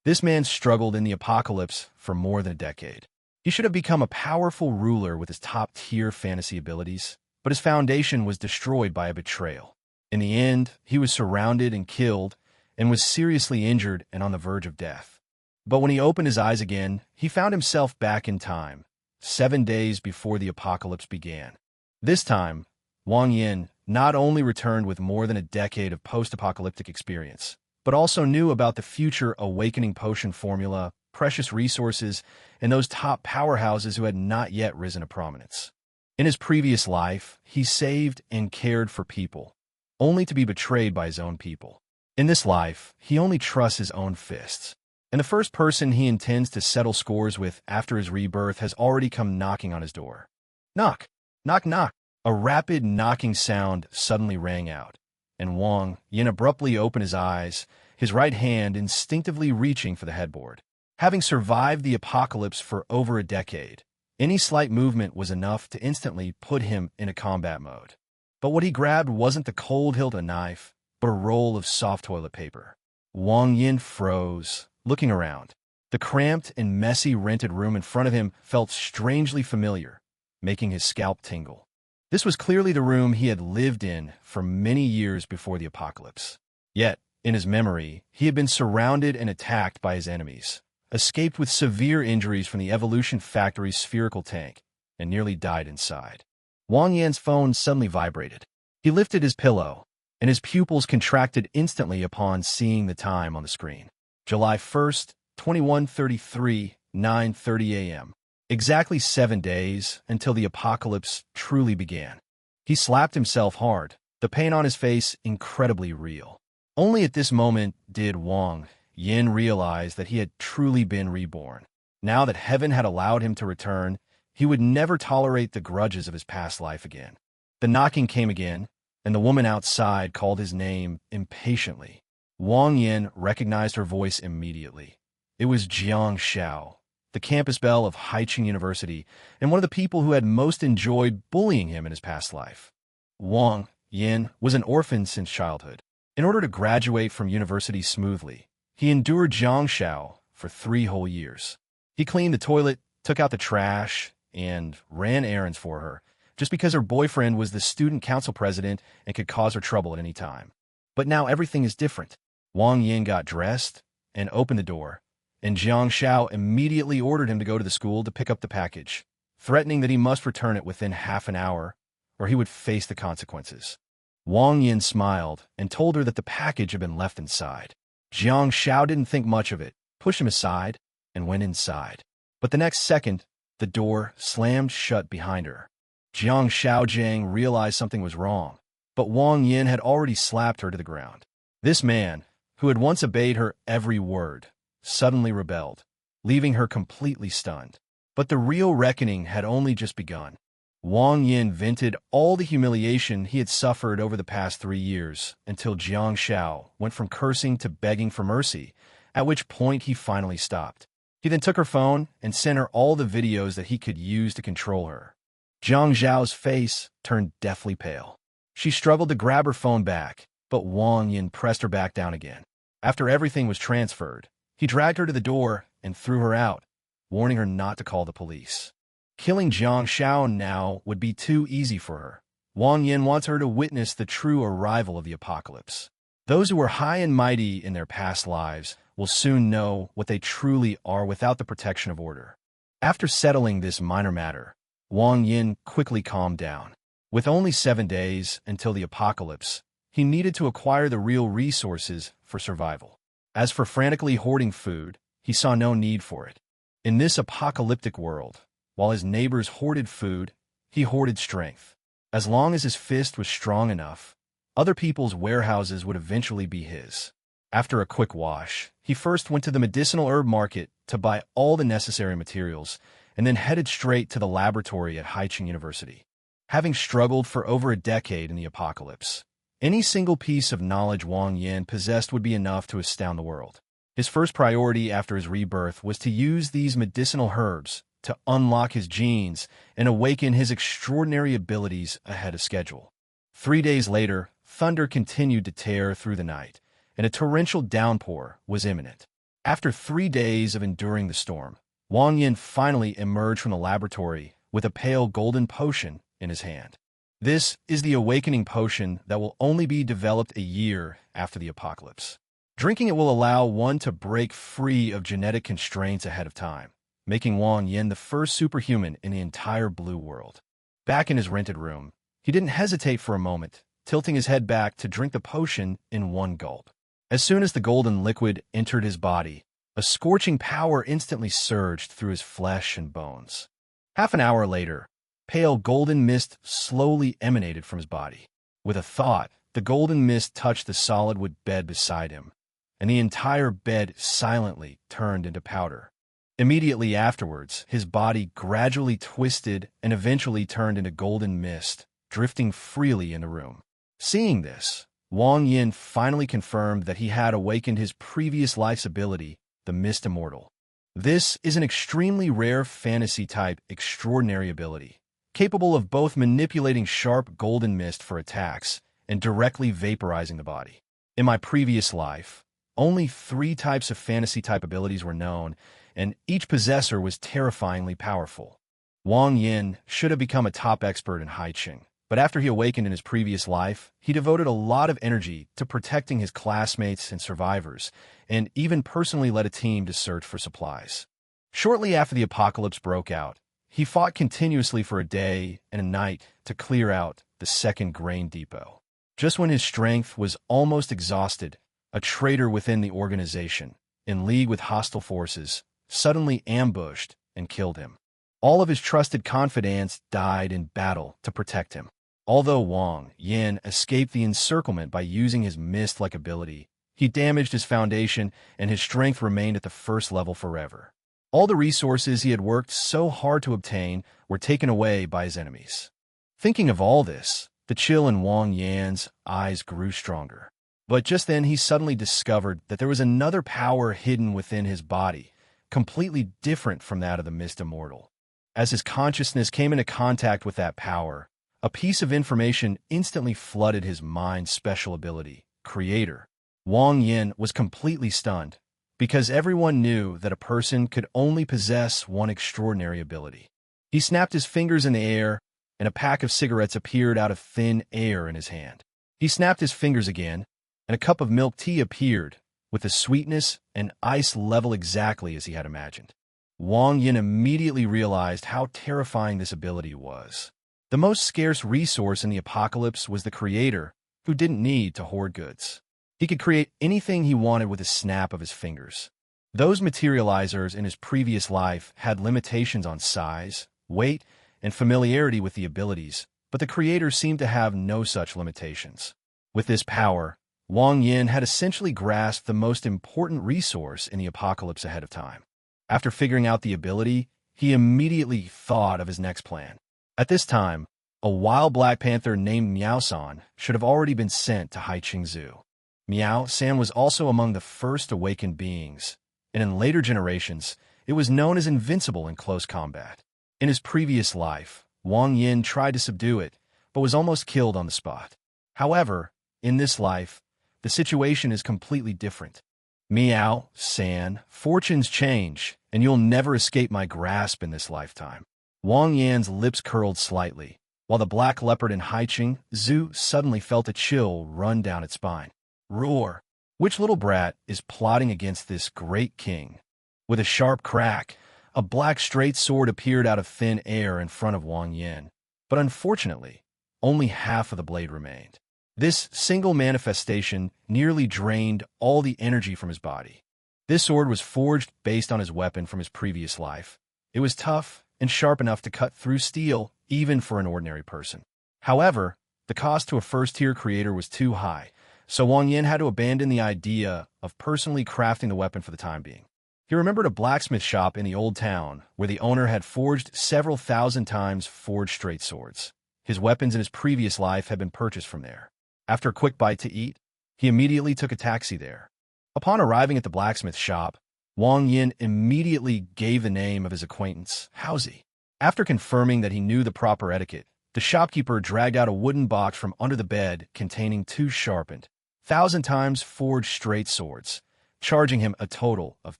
This man struggled in the apocalypse for more than a decade. He should have become a powerful ruler with his top-tier fantasy abilities, but his foundation was destroyed by a betrayal. In the end, he was surrounded and killed, and was seriously injured and on the verge of death. But when he opened his eyes again, he found himself back in time, 7 days before the apocalypse began. This time, Wang Yin not only returned with more than a decade of post-apocalyptic experience, but also knew about the future awakening potion formula, precious resources, and those top powerhouses who had not yet risen to prominence. In his previous life, he saved and cared for people, only to be betrayed by his own people. In this life, he only trusts his own fists. And the first person he intends to settle scores with after his rebirth has already come knocking on his door. Knock, knock, knock. A rapid knocking sound suddenly rang out, and Wang Yin abruptly opened his eyes, his right hand instinctively reaching for the headboard. Having survived the apocalypse for over a decade, any slight movement was enough to instantly put him in a combat mode. But what he grabbed wasn't the cold hilt of a knife, but a roll of soft toilet paper. Wang Yin froze, looking around. The cramped and messy rented room in front of him felt strangely familiar, making his scalp tingle. This was clearly the room he had lived in for many years before the apocalypse. Yet, in his memory, he had been surrounded and attacked by his enemies, escaped with severe injuries from the Evolution Factory's spherical tank, and nearly died inside. Wang Yan's phone suddenly vibrated. He lifted his pillow, and his pupils contracted instantly upon seeing the time on the screen. July 1st, 21:33, 9:30 a.m. Exactly 7 days until the apocalypse truly began. He slapped himself hard, the pain on his face incredibly real. Only at this moment did Wang Yin realize that he had truly been reborn. Now that heaven had allowed him to return, he would never tolerate the grudges of his past life again. The knocking came again, and the woman outside called his name impatiently. Wang Yin recognized her voice immediately. It was Jiang Xiao, the campus belle of Haicheng University, and one of the people who had most enjoyed bullying him in his past life. Wang Yin was an orphan since childhood. In order to graduate from university smoothly, he endured Jiang Xiao for 3 whole years. He cleaned the toilet, took out the trash, and ran errands for her, just because her boyfriend was the student council president and could cause her trouble at any time. But now everything is different. Wang Yin got dressed and opened the door, and Jiang Xiao immediately ordered him to go to the school to pick up the package, threatening that he must return it within half an hour, or he would face the consequences. Wang Yin smiled and told her that the package had been left inside. Jiang Xiao didn't think much of it, pushed him aside, and went inside. But the next second, the door slammed shut behind her. Jiang Xiaojiang realized something was wrong, but Wang Yin had already slapped her to the ground. This man, who had once obeyed her every word, suddenly rebelled, leaving her completely stunned. But the real reckoning had only just begun. Wang Yin vented all the humiliation he had suffered over the past 3 years until Jiang Xiao went from cursing to begging for mercy, at which point he finally stopped. He then took her phone and sent her all the videos that he could use to control her. Jiang Xiao's face turned deathly pale. She struggled to grab her phone back, but Wang Yin pressed her back down again. After everything was transferred, he dragged her to the door and threw her out, warning her not to call the police. Killing Jiang Xiao now would be too easy for her. Wang Yin wants her to witness the true arrival of the apocalypse. Those who were high and mighty in their past lives will soon know what they truly are without the protection of order. After settling this minor matter, Wang Yin quickly calmed down. With only 7 days until the apocalypse, he needed to acquire the real resources for survival. As for frantically hoarding food, he saw no need for it. In this apocalyptic world, while his neighbors hoarded food, he hoarded strength. As long as his fist was strong enough, other people's warehouses would eventually be his. After a quick wash, he first went to the medicinal herb market to buy all the necessary materials, and then headed straight to the laboratory at Haicheng University. Having struggled for over a decade in the apocalypse, any single piece of knowledge Wang Yin possessed would be enough to astound the world. His first priority after his rebirth was to use these medicinal herbs to unlock his genes and awaken his extraordinary abilities ahead of schedule. 3 days later, thunder continued to tear through the night, and a torrential downpour was imminent. After 3 days of enduring the storm, Wang Yin finally emerged from the laboratory with a pale golden potion in his hand. This is the awakening potion that will only be developed a year after the apocalypse. Drinking it will allow one to break free of genetic constraints ahead of time, making Wang Yin the first superhuman in the entire blue world. Back in his rented room, he didn't hesitate for a moment, tilting his head back to drink the potion in one gulp. As soon as the golden liquid entered his body, a scorching power instantly surged through his flesh and bones. Half an hour later, pale golden mist slowly emanated from his body. With a thought, the golden mist touched the solid wood bed beside him, and the entire bed silently turned into powder. Immediately afterwards, his body gradually twisted and eventually turned into golden mist, drifting freely in the room. Seeing this, Wang Yin finally confirmed that he had awakened his previous life's ability, the Mist Immortal. This is an extremely rare fantasy-type extraordinary ability, capable of both manipulating sharp golden mist for attacks and directly vaporizing the body. In my previous life, only 3 types of fantasy-type abilities were known, and each possessor was terrifyingly powerful. Wang Yin should have become a top expert in Haiqing, but after he awakened in his previous life, he devoted a lot of energy to protecting his classmates and survivors, and even personally led a team to search for supplies. Shortly after the apocalypse broke out, he fought continuously for a day and a night to clear out the second grain depot. Just when his strength was almost exhausted, a traitor within the organization, in league with hostile forces, suddenly ambushed and killed him. All of his trusted confidants died in battle to protect him. Although Wang Yin escaped the encirclement by using his mist-like ability, he damaged his foundation and his strength remained at the first level forever. All the resources he had worked so hard to obtain were taken away by his enemies. Thinking of all this, the chill in Wang Yin's eyes grew stronger. But just then he suddenly discovered that there was another power hidden within his body, completely different from that of the Mist Immortal. As his consciousness came into contact with that power, a piece of information instantly flooded his mind's special ability, Creator. Wang Yin was completely stunned, because everyone knew that a person could only possess one extraordinary ability. He snapped his fingers in the air, and a pack of cigarettes appeared out of thin air in his hand. He snapped his fingers again, and a cup of milk tea appeared, with the sweetness and ice level exactly as he had imagined. Wang Yin immediately realized how terrifying this ability was. The most scarce resource in the apocalypse was the Creator, who didn't need to hoard goods. He could create anything he wanted with a snap of his fingers. Those materializers in his previous life had limitations on size, weight, and familiarity with the abilities, but the Creator seemed to have no such limitations. With this power, Wang Yin had essentially grasped the most important resource in the apocalypse ahead of time. After figuring out the ability, he immediately thought of his next plan. At this time, a wild black panther named Miao-san should have already been sent to Haiqing Zoo. Miao-san was also among the first awakened beings, and in later generations, it was known as invincible in close combat. In his previous life, Wang Yin tried to subdue it, but was almost killed on the spot. However, in this life, the situation is completely different. Miao-san, fortunes change, and you'll never escape my grasp in this lifetime. Wang Yan's lips curled slightly, while the black leopard in Haiqing Zoo suddenly felt a chill run down its spine. Roar! Which little brat is plotting against this great king? With a sharp crack, a black straight sword appeared out of thin air in front of Wang Yin, but unfortunately, only half of the blade remained. This single manifestation nearly drained all the energy from his body. This sword was forged based on his weapon from his previous life. It was tough and sharp enough to cut through steel, even for an ordinary person. However, the cost to a first-tier creator was too high, so Wang Yin had to abandon the idea of personally crafting the weapon for the time being. He remembered a blacksmith shop in the old town where the owner had forged several thousand times forged straight swords. His weapons in his previous life had been purchased from there. After a quick bite to eat, he immediately took a taxi there. Upon arriving at the blacksmith shop, Wang Yin immediately gave the name of his acquaintance, Haozi. After confirming that he knew the proper etiquette, the shopkeeper dragged out a wooden box from under the bed containing 2 sharpened, 1,000 times forged straight swords. charging him a total of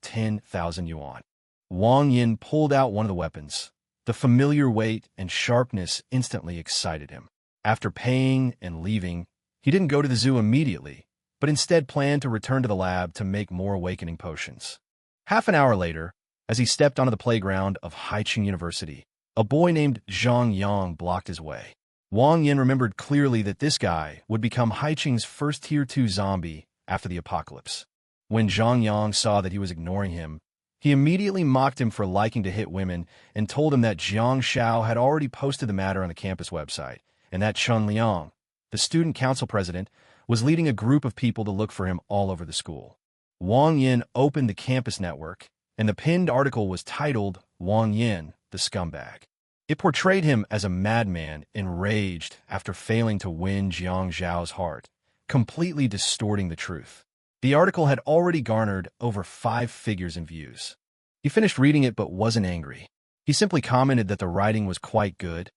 10,000 yuan. Wang Yin pulled out one of the weapons. The familiar weight and sharpness instantly excited him. After paying and leaving, he didn't go to the zoo immediately, but instead planned to return to the lab to make more awakening potions. Half an hour later, as he stepped onto the playground of Haiqing University, a boy named Zhang Yang blocked his way. Wang Yin remembered clearly that this guy would become Haiqing's first Tier 2 zombie after the apocalypse. When Zhang Yang saw that he was ignoring him, he immediately mocked him for liking to hit women and told him that Jiang Xiao had already posted the matter on the campus website, and that Chun Liang, the student council president, was leading a group of people to look for him all over the school. Wang Yin opened the campus network, and the pinned article was titled, "Wang Yin, the Scumbag." It portrayed him as a madman enraged after failing to win Jiang Xiao's heart, completely distorting the truth. The article had already garnered over 5 figures in views. He finished reading it but wasn't angry. He simply commented that the writing was quite good,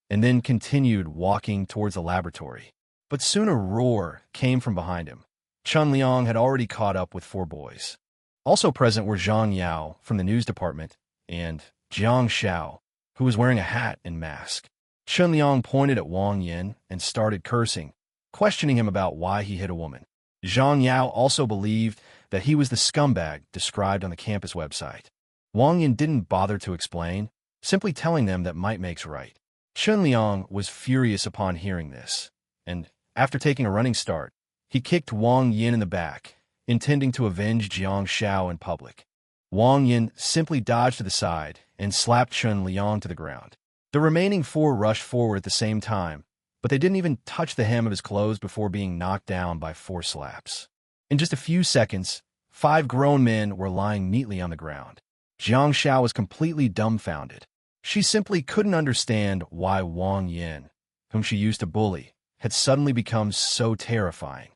and then continued walking towards the laboratory. But soon a roar came from behind him. Chun Liang had already caught up with 4 boys. Also present were Zhang Yao from the news department and Jiang Xiao, who was wearing a hat and mask. Chun Liang pointed at Wang Yin and started cursing, questioning him about why he hit a woman. Zhang Yao also believed that he was the scumbag described on the campus website. Wang Yin didn't bother to explain, simply telling them that might makes right. Chun Liang was furious upon hearing this, and after taking a running start, he kicked Wang Yin in the back, intending to avenge Jiang Xiao in public. Wang Yin simply dodged to the side and slapped Chun Liang to the ground. The remaining 4 rushed forward at the same time, but they didn't even touch the hem of his clothes before being knocked down by 4 slaps. In just a few seconds, 5 grown men were lying neatly on the ground. Jiang Xiao was completely dumbfounded. She simply couldn't understand why Wang Yin, whom she used to bully, had suddenly become so terrifying.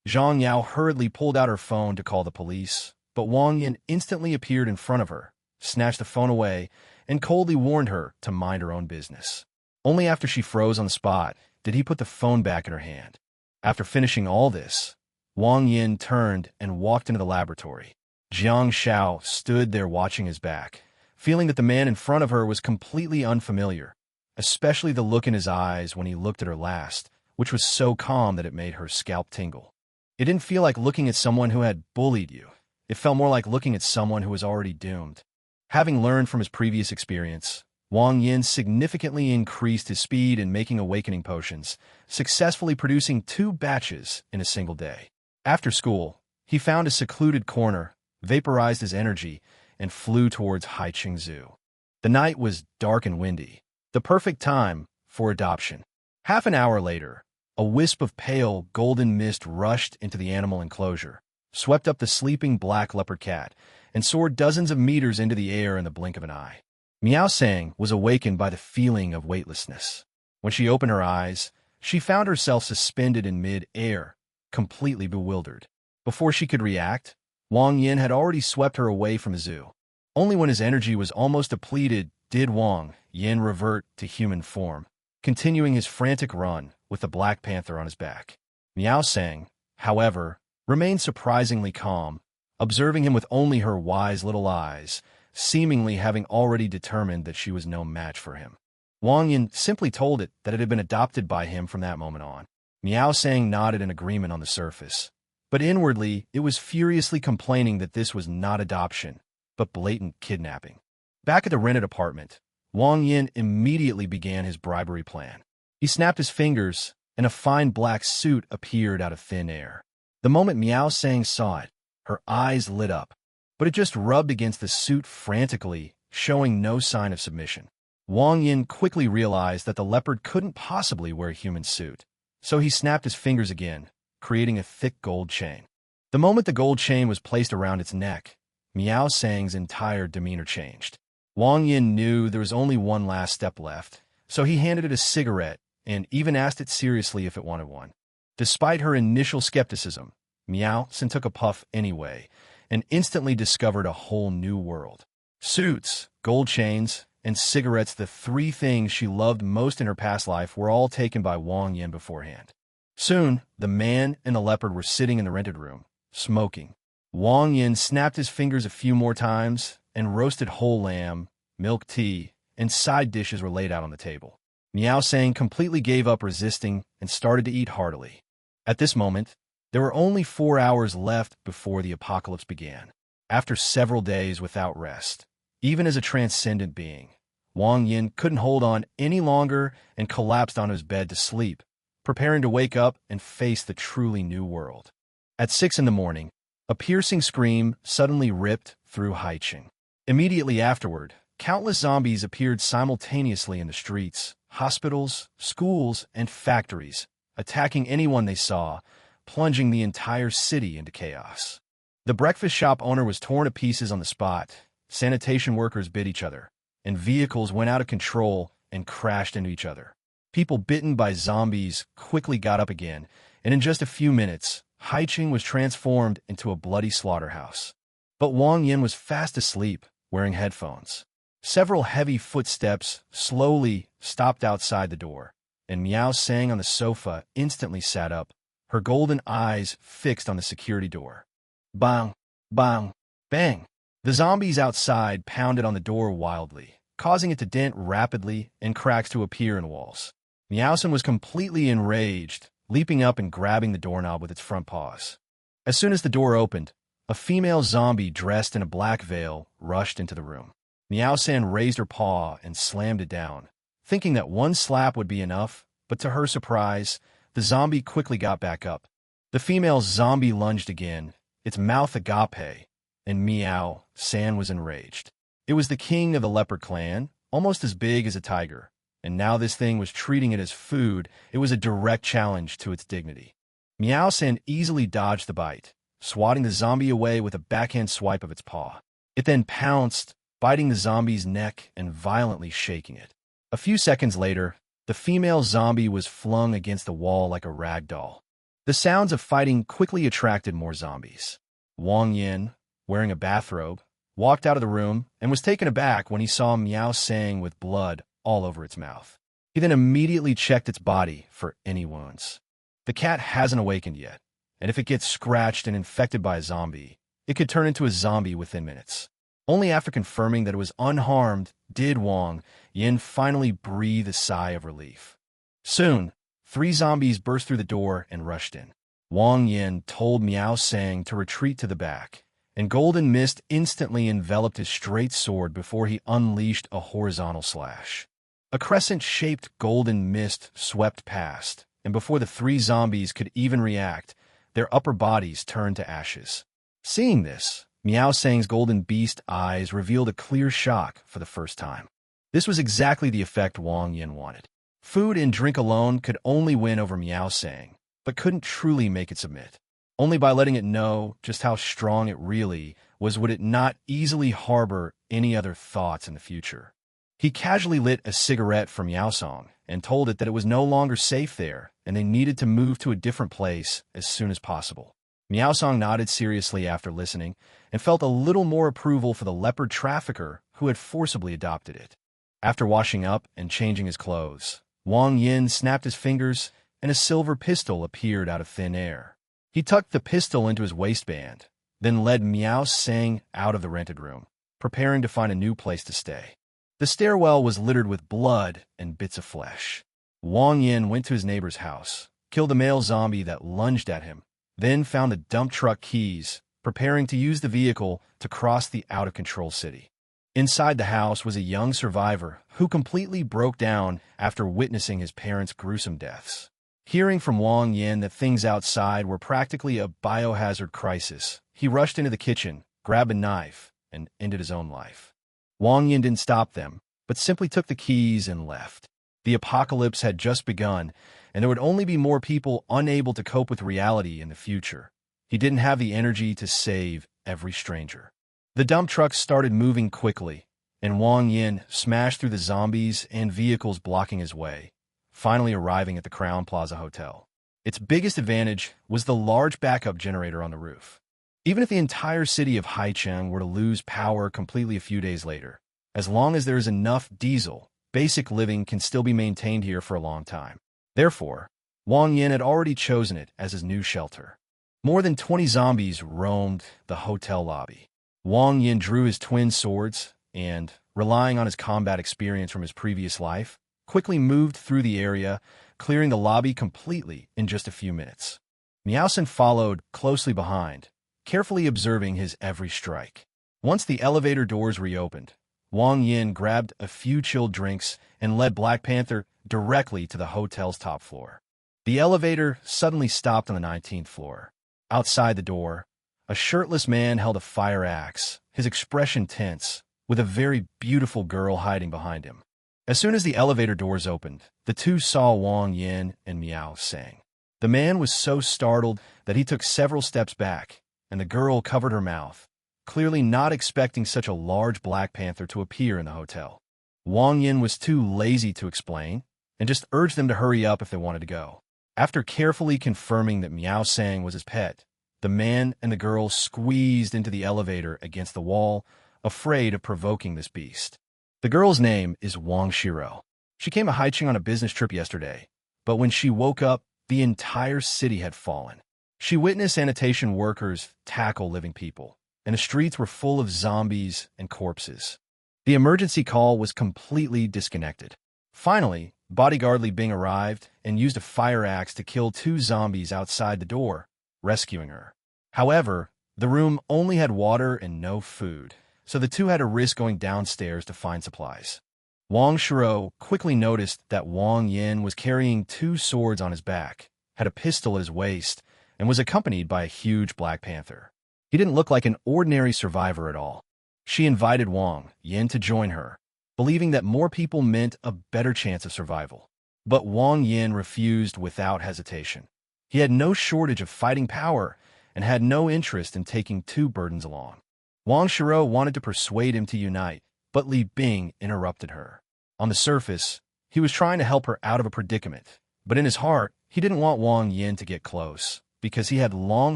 Zhang Yao hurriedly pulled out her phone to call the police, but Wang Yin instantly appeared in front of her, snatched the phone away, and coldly warned her to mind her own business. Only after she froze on the spot did he put the phone back in her hand. After finishing all this, Wang Yin turned and walked into the laboratory. Jiang Xiao stood there watching his back, feeling that the man in front of her was completely unfamiliar, especially the look in his eyes when he looked at her last, which was so calm that it made her scalp tingle. It didn't feel like looking at someone who had bullied you. It felt more like looking at someone who was already doomed. Having learned from his previous experience, Wang Yin significantly increased his speed in making awakening potions, successfully producing 2 batches in a single day. After school, he found a secluded corner, vaporized his energy, and flew towards Haiqing Zoo. The night was dark and windy, the perfect time for adoption. Half an hour later, a wisp of pale, golden mist rushed into the animal enclosure, swept up the sleeping black leopard cat, and soared dozens of meters into the air in the blink of an eye. Miao Sang was awakened by the feeling of weightlessness. When she opened her eyes, she found herself suspended in mid-air, completely bewildered. Before she could react, Wang Yin had already swept her away from the zoo. Only when his energy was almost depleted did Wang Yin revert to human form, continuing his frantic run with the Black Panther on his back. Miao Sang, however, remained surprisingly calm, observing him with only her wise little eyes, seemingly having already determined that she was no match for him. Wang Yin simply told it that it had been adopted by him from that moment on. Miao Sang nodded in agreement on the surface, but inwardly it was furiously complaining that this was not adoption, but blatant kidnapping. Back at the rented apartment, Wang Yin immediately began his bribery plan. He snapped his fingers, and a fine black suit appeared out of thin air. The moment Miao Sang saw it, her eyes lit up, but it just rubbed against the suit frantically, showing no sign of submission. Wang Yin quickly realized that the leopard couldn't possibly wear a human suit, so he snapped his fingers again, creating a thick gold chain. The moment the gold chain was placed around its neck, Miao Sang's entire demeanor changed. Wang Yin knew there was only one last step left, so he handed it a cigarette and even asked it seriously if it wanted one. Despite her initial skepticism, Miao Sang took a puff anyway, and instantly discovered a whole new world. Suits, gold chains, and cigarettes, the 3 things she loved most in her past life, were all taken by Wang Yin beforehand. Soon, the man and the leopard were sitting in the rented room, smoking, Wang Yin snapped his fingers a few more times, and roasted whole lamb, milk tea, and side dishes were laid out on the table. Miao Sang completely gave up resisting and started to eat heartily. At this moment, there were only 4 hours left before the apocalypse began. After several days without rest, even as a transcendent being, Wang Yin couldn't hold on any longer and collapsed on his bed to sleep, preparing to wake up and face the truly new world. At 6 in the morning, a piercing scream suddenly ripped through Haicheng. Immediately afterward, countless zombies appeared simultaneously in the streets, hospitals, schools, and factories, attacking anyone they saw, plunging the entire city into chaos. The breakfast shop owner was torn to pieces on the spot, sanitation workers bit each other, and vehicles went out of control and crashed into each other. People bitten by zombies quickly got up again, and in just a few minutes, Haicheng was transformed into a bloody slaughterhouse. But Wang Yin was fast asleep, wearing headphones. Several heavy footsteps slowly stopped outside the door, and Miao Sang on the sofa instantly sat up, her golden eyes fixed on the security door. Bang! Bang! Bang! The zombies outside pounded on the door wildly, causing it to dent rapidly and cracks to appear in walls. Miao Sang was completely enraged, leaping up and grabbing the doorknob with its front paws. As soon as the door opened, a female zombie dressed in a black veil rushed into the room. Miao Sang raised her paw and slammed it down, thinking that one slap would be enough, but to her surprise, the zombie quickly got back up. The female zombie lunged again, its mouth agape, and Miao Sang was enraged. It was the king of the leopard clan, almost as big as a tiger, and now this thing was treating it as food. It was a direct challenge to its dignity. Miao Sang easily dodged the bite, swatting the zombie away with a backhand swipe of its paw. It then pounced, biting the zombie's neck and violently shaking it. A few seconds later, the female zombie was flung against the wall like a rag doll. The sounds of fighting quickly attracted more zombies. Wang Yin, wearing a bathrobe, walked out of the room and was taken aback when he saw Miao Sang with blood all over its mouth. He then immediately checked its body for any wounds. The cat hasn't awakened yet, and if it gets scratched and infected by a zombie, it could turn into a zombie within minutes. Only after confirming that it was unharmed did Wang Yin finally breathe a sigh of relief. Soon, 3 zombies burst through the door and rushed in. Wang Yin told Miao Sang to retreat to the back, and golden mist instantly enveloped his straight sword before he unleashed a horizontal slash. A crescent-shaped golden mist swept past, and before the 3 zombies could even react, their upper bodies turned to ashes. Seeing this, Miao Sang's golden beast eyes revealed a clear shock for the first time. This was exactly the effect Wang Yin wanted. Food and drink alone could only win over Miao Sang, but couldn't truly make it submit. Only by letting it know just how strong it really was would it not easily harbor any other thoughts in the future. He casually lit a cigarette for Miao Sang and told it that it was no longer safe there and they needed to move to a different place as soon as possible. Miao Sang nodded seriously after listening and felt a little more approval for the leopard trafficker who had forcibly adopted it. After washing up and changing his clothes, Wang Yin snapped his fingers and a silver pistol appeared out of thin air. He tucked the pistol into his waistband, then led Miao Sang out of the rented room, preparing to find a new place to stay. The stairwell was littered with blood and bits of flesh. Wang Yin went to his neighbor's house, killed a male zombie that lunged at him, then found the dump truck keys, preparing to use the vehicle to cross the out-of-control city. Inside the house was a young survivor who completely broke down after witnessing his parents' gruesome deaths. Hearing from Wang Yin that things outside were practically a biohazard crisis, he rushed into the kitchen, grabbed a knife, and ended his own life. Wang Yin didn't stop them, but simply took the keys and left. The apocalypse had just begun, and there would only be more people unable to cope with reality in the future. He didn't have the energy to save every stranger. The dump trucks started moving quickly, and Wang Yin smashed through the zombies and vehicles blocking his way, finally arriving at the Crown Plaza Hotel. Its biggest advantage was the large backup generator on the roof. Even if the entire city of Haicheng were to lose power completely a few days later, as long as there is enough diesel, basic living can still be maintained here for a long time. Therefore, Wang Yin had already chosen it as his new shelter. More than 20 zombies roamed the hotel lobby. Wang Yin drew his twin swords and, relying on his combat experience from his previous life, quickly moved through the area, clearing the lobby completely in just a few minutes. Miaosen followed closely behind, carefully observing his every strike. Once the elevator doors reopened, Wang Yin grabbed a few chilled drinks and led Black Panther directly to the hotel's top floor. The elevator suddenly stopped on the 19th floor. Outside the door, a shirtless man held a fire axe, his expression tense, with a very beautiful girl hiding behind him. As soon as the elevator doors opened, the two saw Wang Yin and Miao Sang. The man was so startled that he took several steps back, and the girl covered her mouth, clearly not expecting such a large Black Panther to appear in the hotel. Wang Yin was too lazy to explain, and just urged them to hurry up if they wanted to go. After carefully confirming that Miao Sang was his pet, the man and the girl squeezed into the elevator against the wall, afraid of provoking this beast. The girl's name is Wang Shiro. She came to Haicheng on a business trip yesterday, but when she woke up, the entire city had fallen. She witnessed sanitation workers tackle living people, and the streets were full of zombies and corpses. The emergency call was completely disconnected. Finally, bodyguard Li Bing arrived and used a fire axe to kill two zombies outside the door, rescuing her. However, the room only had water and no food, so the two had to risk going downstairs to find supplies. Wang Shiro quickly noticed that Wang Yin was carrying two swords on his back, had a pistol at his waist, and was accompanied by a huge Black Panther. He didn't look like an ordinary survivor at all. She invited Wang Yin to join her, believing that more people meant a better chance of survival. But Wang Yin refused without hesitation. He had no shortage of fighting power and had no interest in taking two burdens along. Wang Shiro wanted to persuade him to unite, but Li Bing interrupted her. On the surface, he was trying to help her out of a predicament, but in his heart, he didn't want Wang Yin to get close, because he had long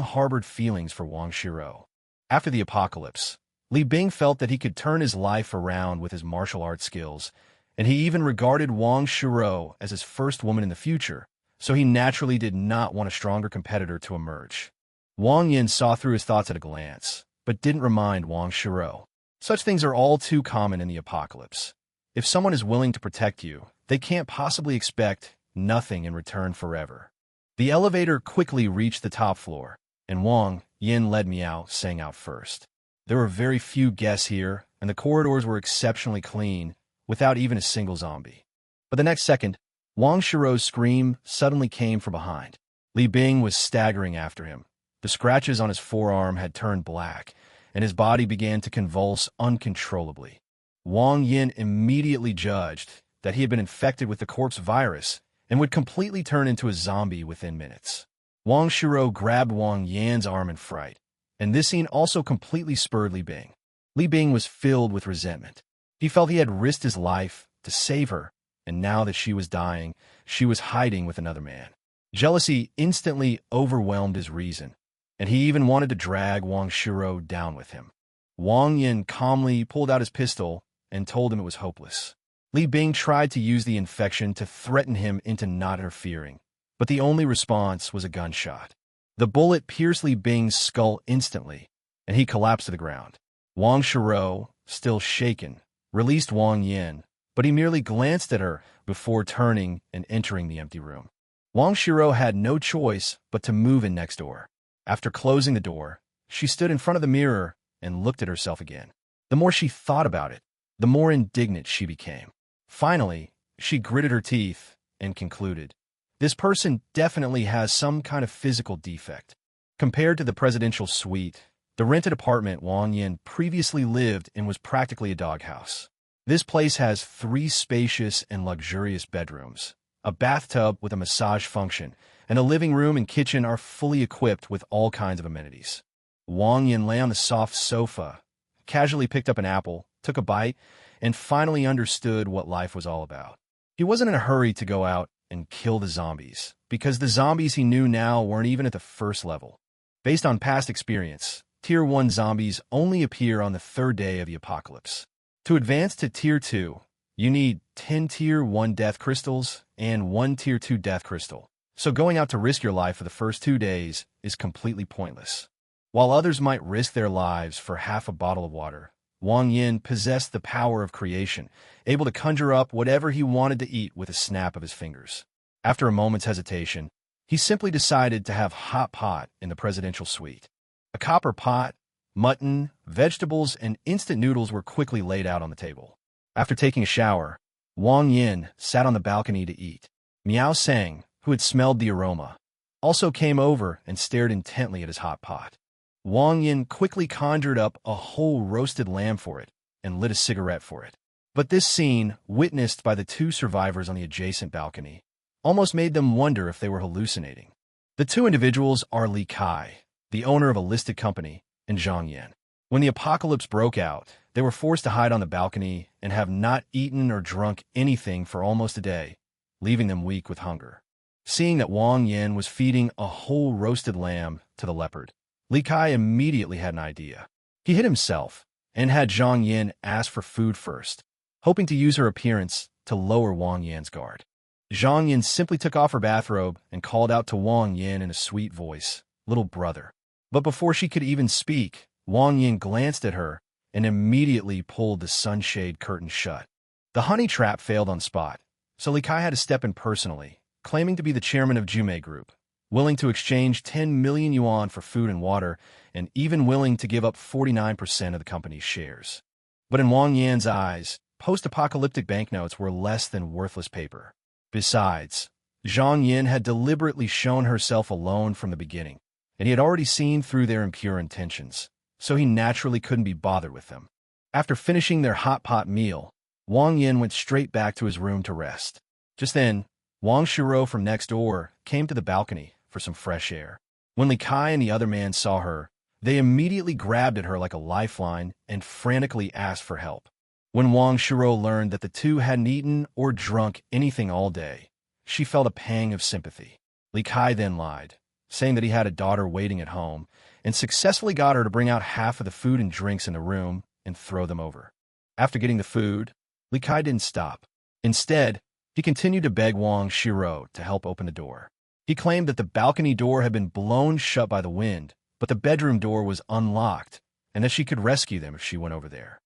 harbored feelings for Wang Shiro. After the apocalypse, Li Bing felt that he could turn his life around with his martial arts skills, and he even regarded Wang Shiro as his first woman in the future, so he naturally did not want a stronger competitor to emerge. Wang Yin saw through his thoughts at a glance, but didn't remind Wang Shiro. Such things are all too common in the apocalypse. If someone is willing to protect you, they can't possibly expect nothing in return forever. The elevator quickly reached the top floor, and Wang Yin led Miao Sang out first. There were very few guests here, and the corridors were exceptionally clean, without even a single zombie. But the next second, Wang Shiro's scream suddenly came from behind. Li Bing was staggering after him. The scratches on his forearm had turned black, and his body began to convulse uncontrollably. Wang Yin immediately judged that he had been infected with the corpse virus and would completely turn into a zombie within minutes. Wang Shiro grabbed Wang Yin's arm in fright, and this scene also completely spurred Li Bing. Li Bing was filled with resentment. He felt he had risked his life to save her, and now that she was dying, she was hiding with another man. Jealousy instantly overwhelmed his reason, and he even wanted to drag Wang Shiro down with him. Wang Yin calmly pulled out his pistol and told him it was hopeless. Li Bing tried to use the infection to threaten him into not interfering, but the only response was a gunshot. The bullet pierced Li Bing's skull instantly, and he collapsed to the ground. Wang Shiro, still shaken, released Wang Yin, but he merely glanced at her before turning and entering the empty room. Wang Shiro had no choice but to move in next door. After closing the door, she stood in front of the mirror and looked at herself again. The more she thought about it, the more indignant she became. Finally, she gritted her teeth and concluded, this person definitely has some kind of physical defect. Compared to the presidential suite, the rented apartment Wang Yin previously lived in was practically a doghouse. This place has 3 spacious and luxurious bedrooms, a bathtub with a massage function, and a living room and kitchen are fully equipped with all kinds of amenities. Wang Yin lay on the soft sofa, casually picked up an apple, took a bite, and finally understood what life was all about. He wasn't in a hurry to go out and kill the zombies, because the zombies he knew now weren't even at the first level. Based on past experience, Tier 1 zombies only appear on the 3rd day of the apocalypse. To advance to Tier 2, you need 10 Tier 1 death crystals and 1 Tier 2 death crystal, so going out to risk your life for the first 2 days is completely pointless. While others might risk their lives for half a bottle of water, Wang Yin possessed the power of creation, able to conjure up whatever he wanted to eat with a snap of his fingers. After a moment's hesitation, he simply decided to have hot pot in the presidential suite. A copper pot, mutton, vegetables, and instant noodles were quickly laid out on the table. After taking a shower, Wang Yin sat on the balcony to eat. Miao Sang, who had smelled the aroma, also came over and stared intently at his hot pot. Wang Yin quickly conjured up a whole roasted lamb for it and lit a cigarette for it. But this scene, witnessed by the two survivors on the adjacent balcony, almost made them wonder if they were hallucinating. The two individuals are Li Kai, the owner of a listed company, and Zhang Yan. When the apocalypse broke out, they were forced to hide on the balcony and have not eaten or drunk anything for almost a day, leaving them weak with hunger. Seeing that Wang Yin was feeding a whole roasted lamb to the leopard, Li Kai immediately had an idea. He hid himself and had Zhang Yin ask for food first, hoping to use her appearance to lower Wang Yan's guard. Zhang Yin simply took off her bathrobe and called out to Wang Yin in a sweet voice, "Little brother." But before she could even speak, Wang Yin glanced at her and immediately pulled the sunshade curtain shut. The honey trap failed on spot, so Li Kai had to step in personally, claiming to be the chairman of Jume Group, willing to exchange 10 million yuan for food and water, and even willing to give up 49% of the company's shares. But in Wang Yan's eyes, post-apocalyptic banknotes were less than worthless paper. Besides, Zhang Yin had deliberately shown herself alone from the beginning, and he had already seen through their impure intentions, so he naturally couldn't be bothered with them. After finishing their hot pot meal, Wang Yin went straight back to his room to rest. Just then, Wang Shiro from next door came to the balcony for some fresh air. When Li Kai and the other man saw her, they immediately grabbed at her like a lifeline and frantically asked for help. When Wang Shiro learned that the two hadn't eaten or drunk anything all day, she felt a pang of sympathy. Li Kai then lied, saying that he had a daughter waiting at home, and successfully got her to bring out half of the food and drinks in the room and throw them over. After getting the food, Li Kai didn't stop. Instead, he continued to beg Wang Shiro to help open the door. He claimed that the balcony door had been blown shut by the wind, but the bedroom door was unlocked, and that she could rescue them if she went over there.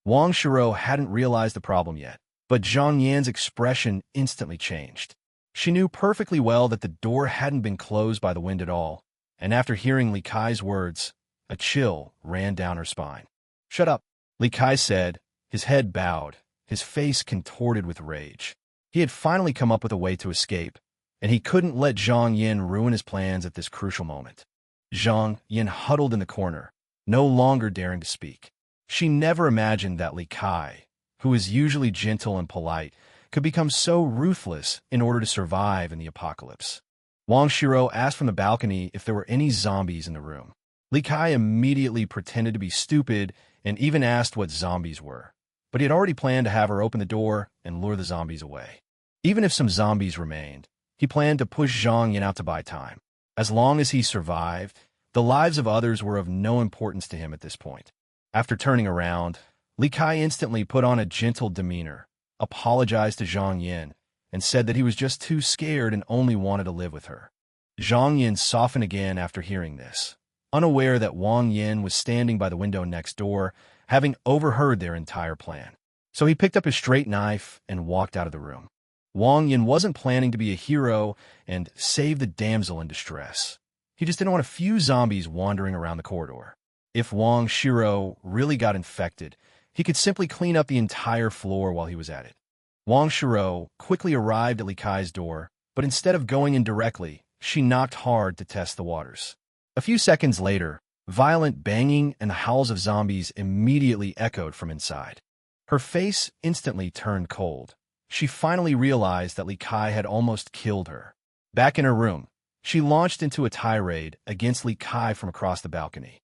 Wang Shiro hadn't realized the problem yet, but Zhang Yan's expression instantly changed. She knew perfectly well that the door hadn't been closed by the wind at all, and after hearing Li Kai's words, a chill ran down her spine. "Shut up," Li Kai said, his head bowed, his face contorted with rage. He had finally come up with a way to escape, and he couldn't let Zhang Yin ruin his plans at this crucial moment. Zhang Yin huddled in the corner, no longer daring to speak. She never imagined that Li Kai, who is usually gentle and polite, could become so ruthless in order to survive in the apocalypse. Wang Shiro asked from the balcony if there were any zombies in the room. Li Kai immediately pretended to be stupid and even asked what zombies were, but he had already planned to have her open the door and lure the zombies away. Even if some zombies remained, he planned to push Zhang Yin out to buy time. As long as he survived, the lives of others were of no importance to him at this point. After turning around, Li Kai instantly put on a gentle demeanor, apologized to Zhang Yin, and said that he was just too scared and only wanted to live with her. Zhang Yin softened again after hearing this, unaware that Wang Yin was standing by the window next door, having overheard their entire plan. So he picked up his straight knife and walked out of the room. Wang Yin wasn't planning to be a hero and save the damsel in distress. He just didn't want a few zombies wandering around the corridor. If Wang Shiro really got infected, he could simply clean up the entire floor while he was at it. Wang Shiro quickly arrived at Li Kai's door, but instead of going in directly, she knocked hard to test the waters. A few seconds later, violent banging and the howls of zombies immediately echoed from inside. Her face instantly turned cold. She finally realized that Li Kai had almost killed her. Back in her room, she launched into a tirade against Li Kai from across the balcony.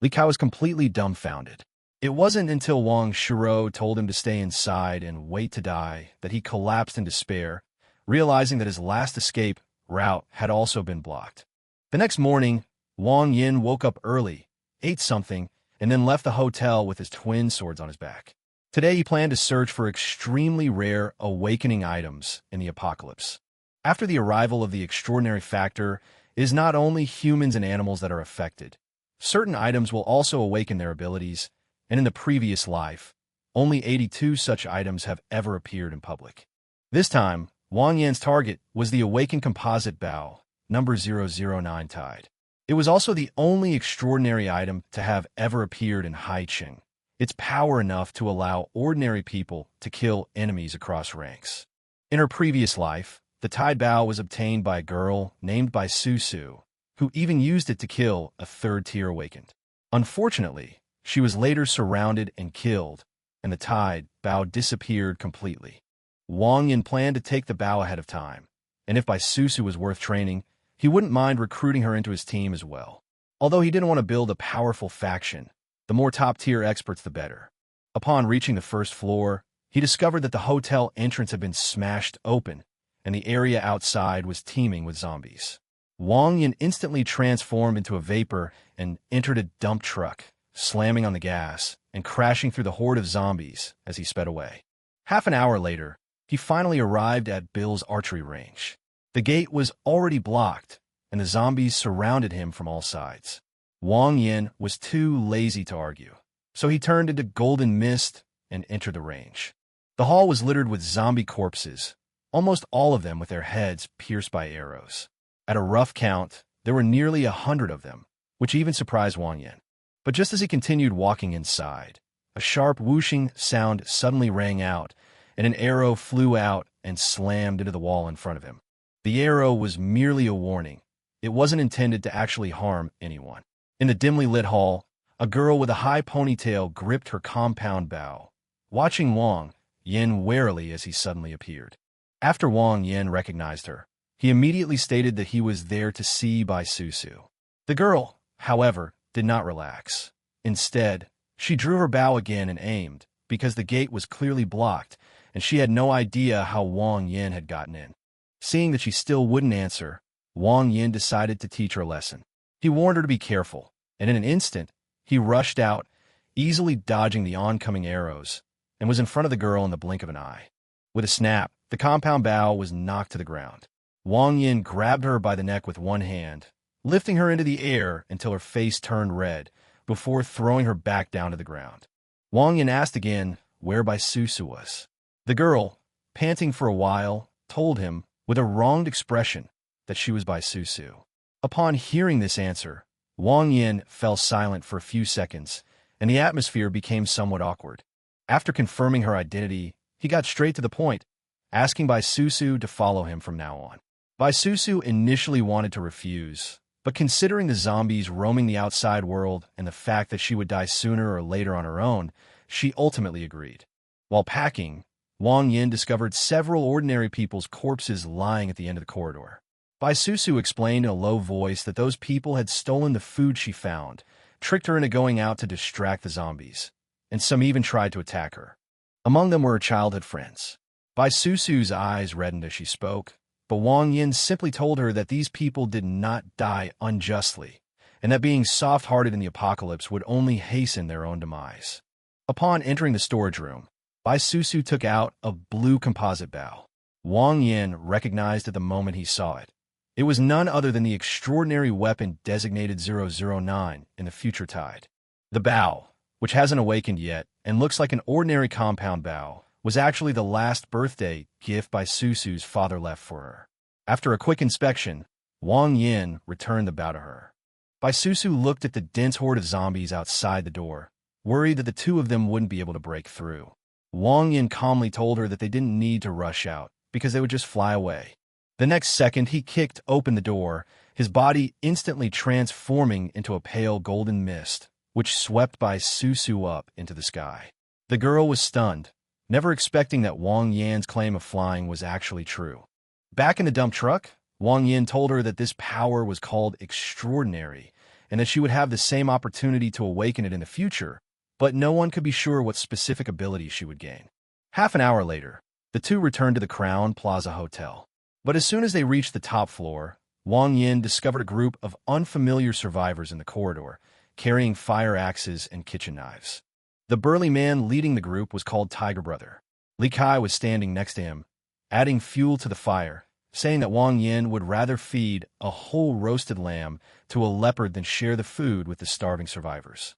Li Kai was completely dumbfounded. It wasn't until Wang Shiro told him to stay inside and wait to die that he collapsed in despair, realizing that his last escape route had also been blocked. The next morning, Wang Yin woke up early, ate something, and then left the hotel with his twin swords on his back. Today he planned to search for extremely rare awakening items in the apocalypse. After the arrival of the extraordinary factor, it is not only humans and animals that are affected. Certain items will also awaken their abilities, and in the previous life, only 82 such items have ever appeared in public. This time, Wang Yan's target was the awakened composite bow, number 009 tide. It was also the only extraordinary item to have ever appeared in Haicheng. Its power enough to allow ordinary people to kill enemies across ranks. In her previous life, the tide bow was obtained by a girl named by Susu, who even used it to kill a third-tier awakened. Unfortunately, she was later surrounded and killed, and the tide bow disappeared completely. Wang Yan planned to take the bow ahead of time, and if by Susu was worth training, he wouldn't mind recruiting her into his team as well. Although he didn't want to build a powerful faction, the more top-tier experts the better. Upon reaching the first floor, he discovered that the hotel entrance had been smashed open, and the area outside was teeming with zombies. Wang Yan instantly transformed into a vapor and entered a dump truck, slamming on the gas and crashing through the horde of zombies as he sped away. Half an hour later, he finally arrived at Bill's archery range. The gate was already blocked, and the zombies surrounded him from all sides. Wang Yan was too lazy to argue, so he turned into golden mist and entered the range. The hall was littered with zombie corpses, almost all of them with their heads pierced by arrows. At a rough count, there were nearly 100 of them, which even surprised Wang Yan. But just as he continued walking inside, a sharp whooshing sound suddenly rang out, and an arrow flew out and slammed into the wall in front of him. The arrow was merely a warning. It wasn't intended to actually harm anyone. In the dimly lit hall, a girl with a high ponytail gripped her compound bow, watching Wang Yan warily as he suddenly appeared. After Wang Yan recognized her, he immediately stated that he was there to see Bai Susu. The girl, however, did not relax. Instead, she drew her bow again and aimed, because the gate was clearly blocked, and she had no idea how Wang Yan had gotten in. Seeing that she still wouldn't answer, Wang Yan decided to teach her a lesson. He warned her to be careful, and in an instant, he rushed out, easily dodging the oncoming arrows, and was in front of the girl in the blink of an eye. With a snap, the compound bow was knocked to the ground. Wang Yan grabbed her by the neck with one hand, lifting her into the air until her face turned red, before throwing her back down to the ground. Wang Yan asked again where Bai Susu was. The girl, panting for a while, told him, with a wronged expression, that she was Bai Susu. Upon hearing this answer, Wang Yan fell silent for a few seconds, and the atmosphere became somewhat awkward. After confirming her identity, he got straight to the point, asking Bai Susu to follow him from now on. Bai Susu initially wanted to refuse, but considering the zombies roaming the outside world and the fact that she would die sooner or later on her own, she ultimately agreed. While packing, Wang Yan discovered several ordinary people's corpses lying at the end of the corridor. Bai Susu explained in a low voice that those people had stolen the food she found, tricked her into going out to distract the zombies, and some even tried to attack her. Among them were her childhood friends. Bai Susu's eyes reddened as she spoke, but Wang Yan simply told her that these people did not die unjustly, and that being soft-hearted in the apocalypse would only hasten their own demise. Upon entering the storage room, Bai Susu took out a blue composite bow. Wang Yan recognized at the moment he saw it. It was none other than the extraordinary weapon designated 009 in the future tide. The bow, which hasn't awakened yet and looks like an ordinary compound bow, was actually the last birthday gift Bai Susu's father left for her. After a quick inspection, Wang Yan returned the bow to her. Bai Susu looked at the dense horde of zombies outside the door, worried that the two of them wouldn't be able to break through. Wang Yan calmly told her that they didn't need to rush out, because they would just fly away. The next second, he kicked open the door, his body instantly transforming into a pale golden mist, which swept Bai Susu up into the sky. The girl was stunned, never expecting that Wang Yan's claim of flying was actually true. Back in the dump truck, Wang Yan told her that this power was called extraordinary, and that she would have the same opportunity to awaken it in the future, but no one could be sure what specific ability she would gain. Half an hour later, the two returned to the Crown Plaza Hotel. But as soon as they reached the top floor, Wang Yan discovered a group of unfamiliar survivors in the corridor, carrying fire axes and kitchen knives. The burly man leading the group was called Tiger Brother. Li Kai was standing next to him, adding fuel to the fire, saying that Wang Yin would rather feed a whole roasted lamb to a leopard than share the food with the starving survivors.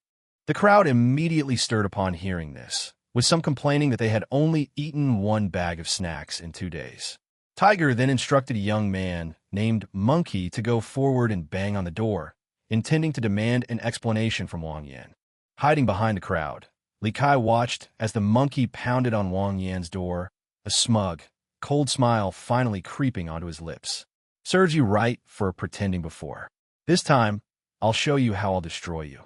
The crowd immediately stirred upon hearing this, with some complaining that they had only eaten one bag of snacks in 2 days. Tiger then instructed a young man named Monkey to go forward and bang on the door, intending to demand an explanation from Wang Yin. Hiding behind the crowd, Li Kai watched as the monkey pounded on Wang Yan's door, a smug, cold smile finally creeping onto his lips. Serves you right for pretending before. This time, I'll show you how I'll destroy you.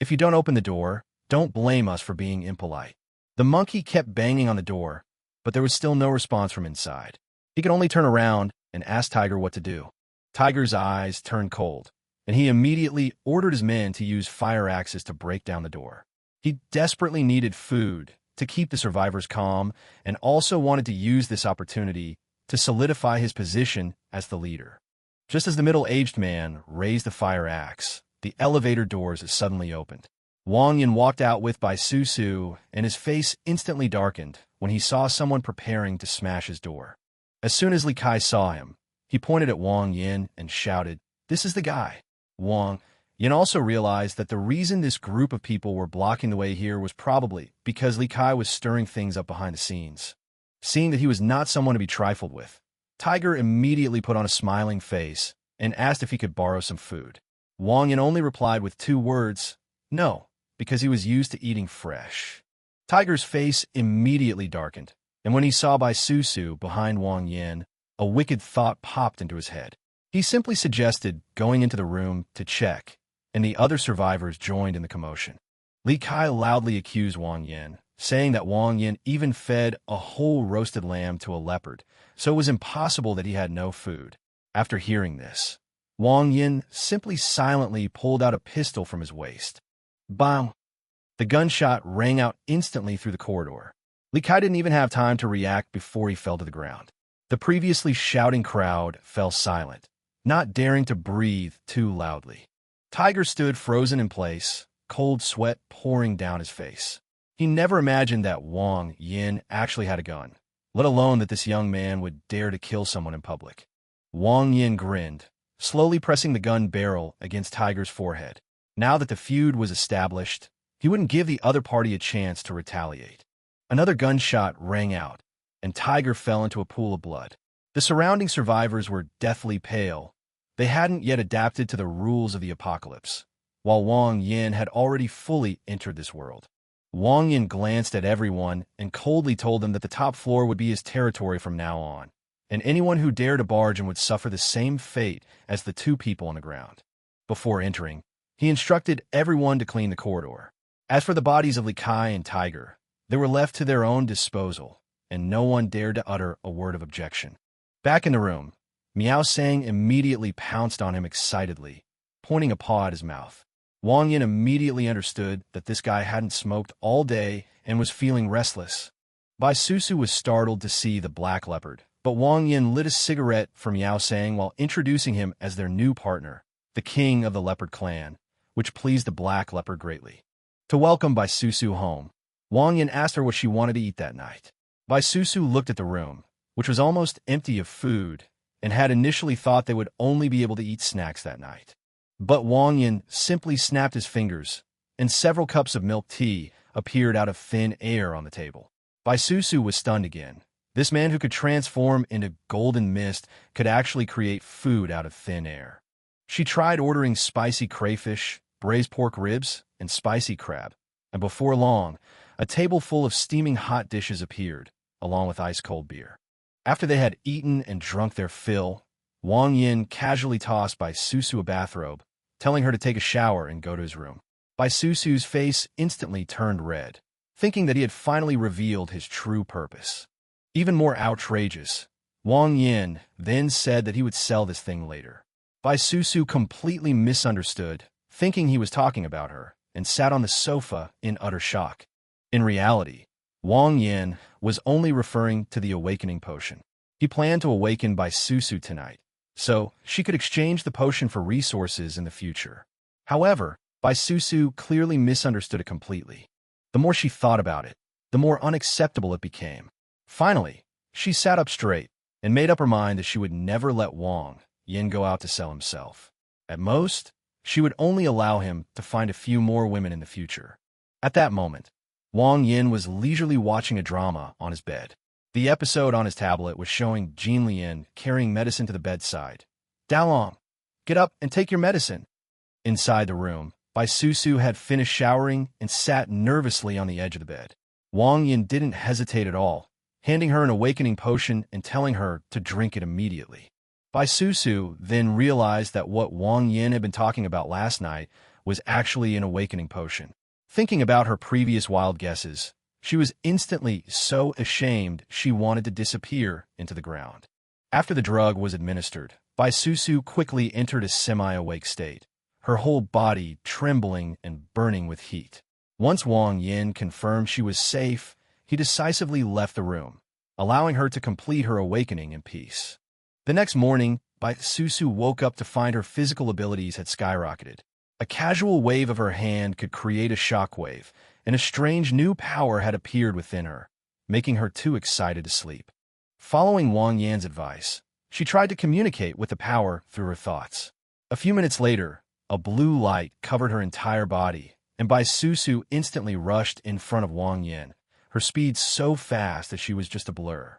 If you don't open the door, don't blame us for being impolite. The monkey kept banging on the door, but there was still no response from inside. He could only turn around and ask Tiger what to do. Tiger's eyes turned cold, and he immediately ordered his men to use fire axes to break down the door. He desperately needed food to keep the survivors calm and also wanted to use this opportunity to solidify his position as the leader. Just as the middle-aged man raised the fire axe, the elevator doors suddenly opened. Wang Yin walked out with Bai Susu, and his face instantly darkened when he saw someone preparing to smash his door. As soon as Li Kai saw him, he pointed at Wang Yin and shouted, "This is the guy." Wang Yin also realized that the reason this group of people were blocking the way here was probably because Li Kai was stirring things up behind the scenes. Seeing that he was not someone to be trifled with, Tiger immediately put on a smiling face and asked if he could borrow some food. Wang Yin only replied with 2 words, "No," because he was used to eating fresh. Tiger's face immediately darkened, and when he saw Bai Susu behind Wang Yin, a wicked thought popped into his head. He simply suggested going into the room to check, and the other survivors joined in the commotion. Li Kai loudly accused Wang Yin, saying that Wang Yin even fed a whole roasted lamb to a leopard, so it was impossible that he had no food. After hearing this, Wang Yin simply silently pulled out a pistol from his waist. Bang! The gunshot rang out instantly through the corridor. Li Kai didn't even have time to react before he fell to the ground. The previously shouting crowd fell silent, not daring to breathe too loudly. Tiger stood frozen in place, cold sweat pouring down his face. He never imagined that Wang Yin actually had a gun, let alone that this young man would dare to kill someone in public. Wang Yin grinned, slowly pressing the gun barrel against Tiger's forehead. Now that the feud was established, he wouldn't give the other party a chance to retaliate. Another gunshot rang out, and Tiger fell into a pool of blood. The surrounding survivors were deathly pale. They hadn't yet adapted to the rules of the apocalypse, while Wang Yin had already fully entered this world. Wang Yin glanced at everyone and coldly told them that the top floor would be his territory from now on, and anyone who dared to barge in would suffer the same fate as the 2 people on the ground. Before entering, he instructed everyone to clean the corridor. As for the bodies of Li Kai and Tiger, they were left to their own disposal, and no one dared to utter a word of objection. Back in the room, Miao Sang immediately pounced on him excitedly, pointing a paw at his mouth. Wang Yin immediately understood that this guy hadn't smoked all day and was feeling restless. Bai Susu was startled to see the black leopard, but Wang Yin lit a cigarette for Miao Sang while introducing him as their new partner, the king of the leopard clan, which pleased the black leopard greatly. To welcome Bai Susu home, Wang Yin asked her what she wanted to eat that night. Bai Susu looked at the room, which was almost empty of food, and had initially thought they would only be able to eat snacks that night. But Wang Yin simply snapped his fingers, and several cups of milk tea appeared out of thin air on the table. Bai Susu was stunned again. This man who could transform into golden mist could actually create food out of thin air. She tried ordering spicy crayfish, braised pork ribs, and spicy crab, and before long, a table full of steaming hot dishes appeared, along with ice-cold beer. After they had eaten and drunk their fill, Wang Yin casually tossed Bai Susu a bathrobe, telling her to take a shower and go to his room. Bai Susu's face instantly turned red, thinking that he had finally revealed his true purpose. Even more outrageous, Wang Yin then said that he would sell this thing later. Bai Susu completely misunderstood, thinking he was talking about her, and sat on the sofa in utter shock. In reality, Wang Yin was only referring to the awakening potion. He planned to awaken Bai Susu tonight, so she could exchange the potion for resources in the future. However, Bai Susu clearly misunderstood it completely. The more she thought about it, the more unacceptable it became. Finally, she sat up straight and made up her mind that she would never let Wang Yin go out to sell himself. At most, she would only allow him to find a few more women in the future. At that moment, Wang Yin was leisurely watching a drama on his bed. The episode on his tablet was showing Jin Lian carrying medicine to the bedside. "Dalong, get up and take your medicine." Inside the room, Bai Susu had finished showering and sat nervously on the edge of the bed. Wang Yin didn't hesitate at all, handing her an awakening potion and telling her to drink it immediately. Bai Susu then realized that what Wang Yin had been talking about last night was actually an awakening potion. Thinking about her previous wild guesses, she was instantly so ashamed she wanted to disappear into the ground. After the drug was administered, Bai Susu quickly entered a semi-awake state, her whole body trembling and burning with heat. Once Wang Yin confirmed she was safe, he decisively left the room, allowing her to complete her awakening in peace. The next morning, Bai Susu woke up to find her physical abilities had skyrocketed. A casual wave of her hand could create a shockwave, and a strange new power had appeared within her, making her too excited to sleep. Following Wang Yan's advice, she tried to communicate with the power through her thoughts. A few minutes later, a blue light covered her entire body, and Bai Susu instantly rushed in front of Wang Yin, her speed so fast that she was just a blur.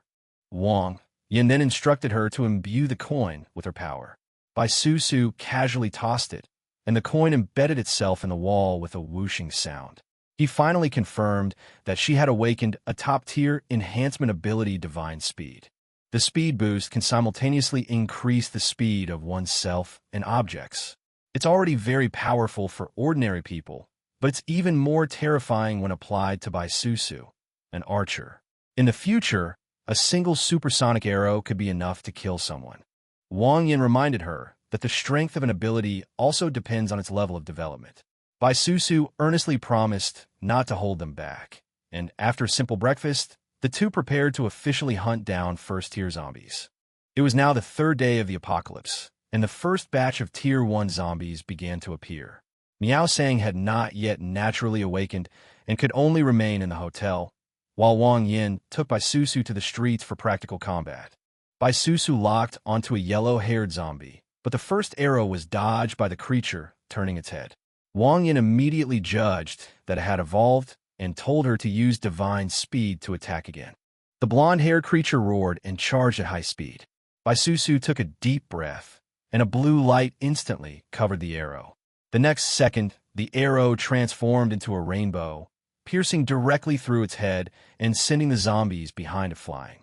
Wang Yin then instructed her to imbue the coin with her power. Bai Susu casually tossed it, and the coin embedded itself in the wall with a whooshing sound. He finally confirmed that she had awakened a top-tier enhancement ability, Divine Speed. The speed boost can simultaneously increase the speed of oneself and objects. It's already very powerful for ordinary people, but it's even more terrifying when applied to Bai Susu, an archer. In the future, a single supersonic arrow could be enough to kill someone. Wang Yin reminded her that the strength of an ability also depends on its level of development. Bai Susu earnestly promised not to hold them back, and after a simple breakfast, the two prepared to officially hunt down first-tier zombies. It was now the third day of the apocalypse, and the first batch of Tier 1 zombies began to appear. Miao Sang had not yet naturally awakened and could only remain in the hotel, while Wang Yin took Bai Susu to the streets for practical combat. Bai Susu locked onto a yellow-haired zombie, but the first arrow was dodged by the creature, turning its head. Wang Yin immediately judged that it had evolved and told her to use Divine Speed to attack again. The blonde-haired creature roared and charged at high speed. Bai Susu took a deep breath, and a blue light instantly covered the arrow. The next second, the arrow transformed into a rainbow, piercing directly through its head and sending the zombies behind it flying.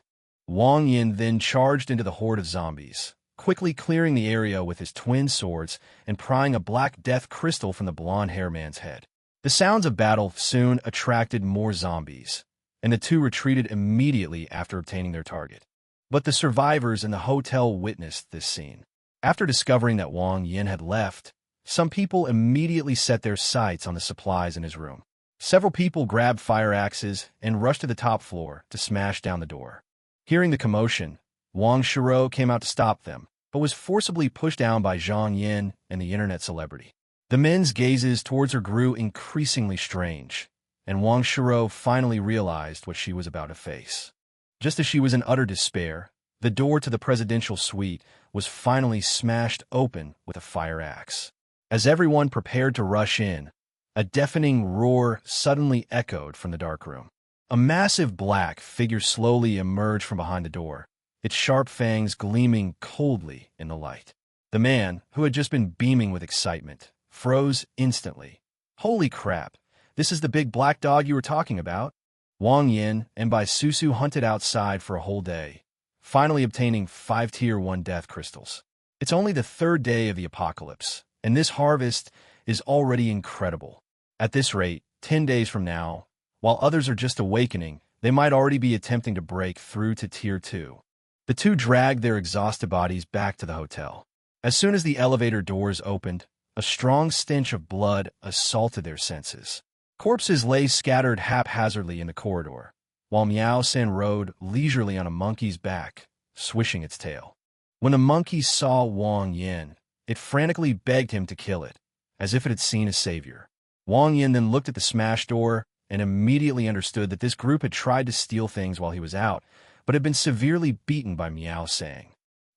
Wang Yin then charged into the horde of zombies, quickly clearing the area with his twin swords and prying a black death crystal from the blonde-haired man's head. The sounds of battle soon attracted more zombies, and the two retreated immediately after obtaining their target. But the survivors in the hotel witnessed this scene. After discovering that Wang Yin had left, some people immediately set their sights on the supplies in his room. Several people grabbed fire axes and rushed to the top floor to smash down the door. Hearing the commotion, Wang Shiro came out to stop them, but was forcibly pushed down by Zhang Yin and the internet celebrity. The men's gazes towards her grew increasingly strange, and Wang Shiro finally realized what she was about to face. Just as she was in utter despair, the door to the presidential suite was finally smashed open with a fire axe. As everyone prepared to rush in, a deafening roar suddenly echoed from the dark room. A massive black figure slowly emerged from behind the door, its sharp fangs gleaming coldly in the light. The man, who had just been beaming with excitement, froze instantly. "Holy crap, this is the big black dog you were talking about?" Wang Yin and Bai Susu hunted outside for a whole day, finally obtaining 5 Tier 1 death crystals. It's only the third day of the apocalypse, and this harvest is already incredible. At this rate, 10 days from now, while others are just awakening, they might already be attempting to break through to Tier 2. The two dragged their exhausted bodies back to the hotel. As soon as the elevator doors opened, a strong stench of blood assaulted their senses. Corpses lay scattered haphazardly in the corridor, while Miao San rode leisurely on a monkey's back, swishing its tail. When the monkey saw Wang Yin, it frantically begged him to kill it, as if it had seen a savior. Wang Yin then looked at the smashed door and immediately understood that this group had tried to steal things while he was out, but had been severely beaten by Miao Sang.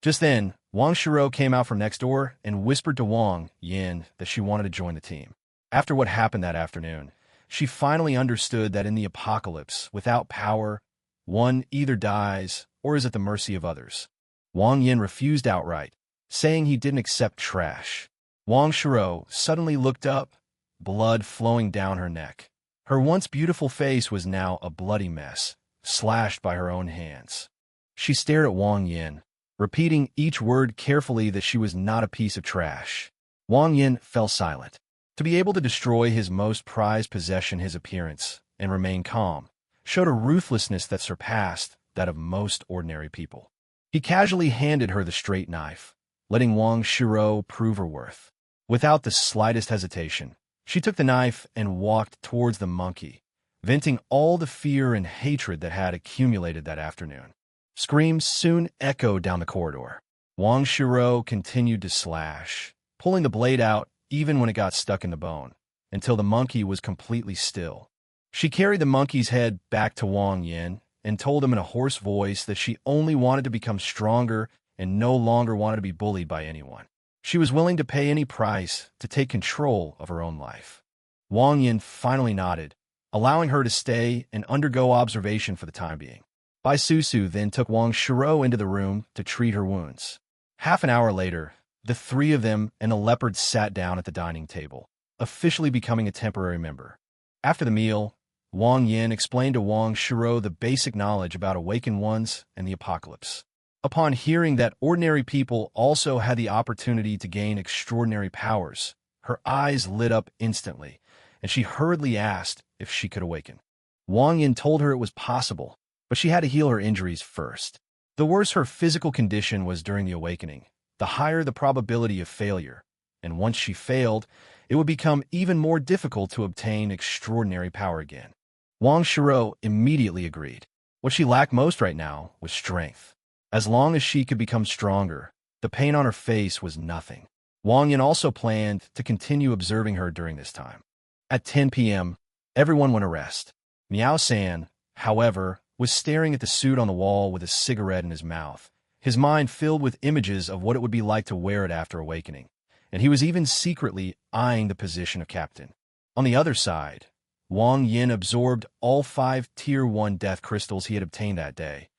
Just then, Wang Shiro came out from next door and whispered to Wang Yin that she wanted to join the team. After what happened that afternoon, she finally understood that in the apocalypse, without power, one either dies or is at the mercy of others. Wang Yin refused outright, saying he didn't accept trash. Wang Shiro suddenly looked up, blood flowing down her neck. Her once beautiful face was now a bloody mess, slashed by her own hands. She stared at Wang Yin, repeating each word carefully that she was not a piece of trash. Wang Yin fell silent. To be able to destroy his most prized possession, his appearance, and remain calm, showed a ruthlessness that surpassed that of most ordinary people. He casually handed her the straight knife, letting Wang Shiro prove her worth. Without the slightest hesitation, she took the knife and walked towards the monkey, venting all the fear and hatred that had accumulated that afternoon. Screams soon echoed down the corridor. Wang Shiro continued to slash, pulling the blade out even when it got stuck in the bone, until the monkey was completely still. She carried the monkey's head back to Wang Yin and told him in a hoarse voice that she only wanted to become stronger and no longer wanted to be bullied by anyone. She was willing to pay any price to take control of her own life. Wang Yin finally nodded, allowing her to stay and undergo observation for the time being. Bai Susu then took Wang Shiro into the room to treat her wounds. Half an hour later, the three of them and a leopard sat down at the dining table, officially becoming a temporary member. After the meal, Wang Yin explained to Wang Shiro the basic knowledge about awakened ones and the apocalypse. Upon hearing that ordinary people also had the opportunity to gain extraordinary powers, her eyes lit up instantly, and she hurriedly asked if she could awaken. Wang Yin told her it was possible, but she had to heal her injuries first. The worse her physical condition was during the awakening, the higher the probability of failure, and once she failed, it would become even more difficult to obtain extraordinary power again. Wang Shiro immediately agreed. What she lacked most right now was strength. As long as she could become stronger, the pain on her face was nothing. Wang Yin also planned to continue observing her during this time. At 10 p.m., everyone went to rest. Miao San, however, was staring at the suit on the wall with a cigarette in his mouth, his mind filled with images of what it would be like to wear it after awakening, and he was even secretly eyeing the position of captain. On the other side, Wang Yin absorbed all 5 Tier 1 death crystals he had obtained that day,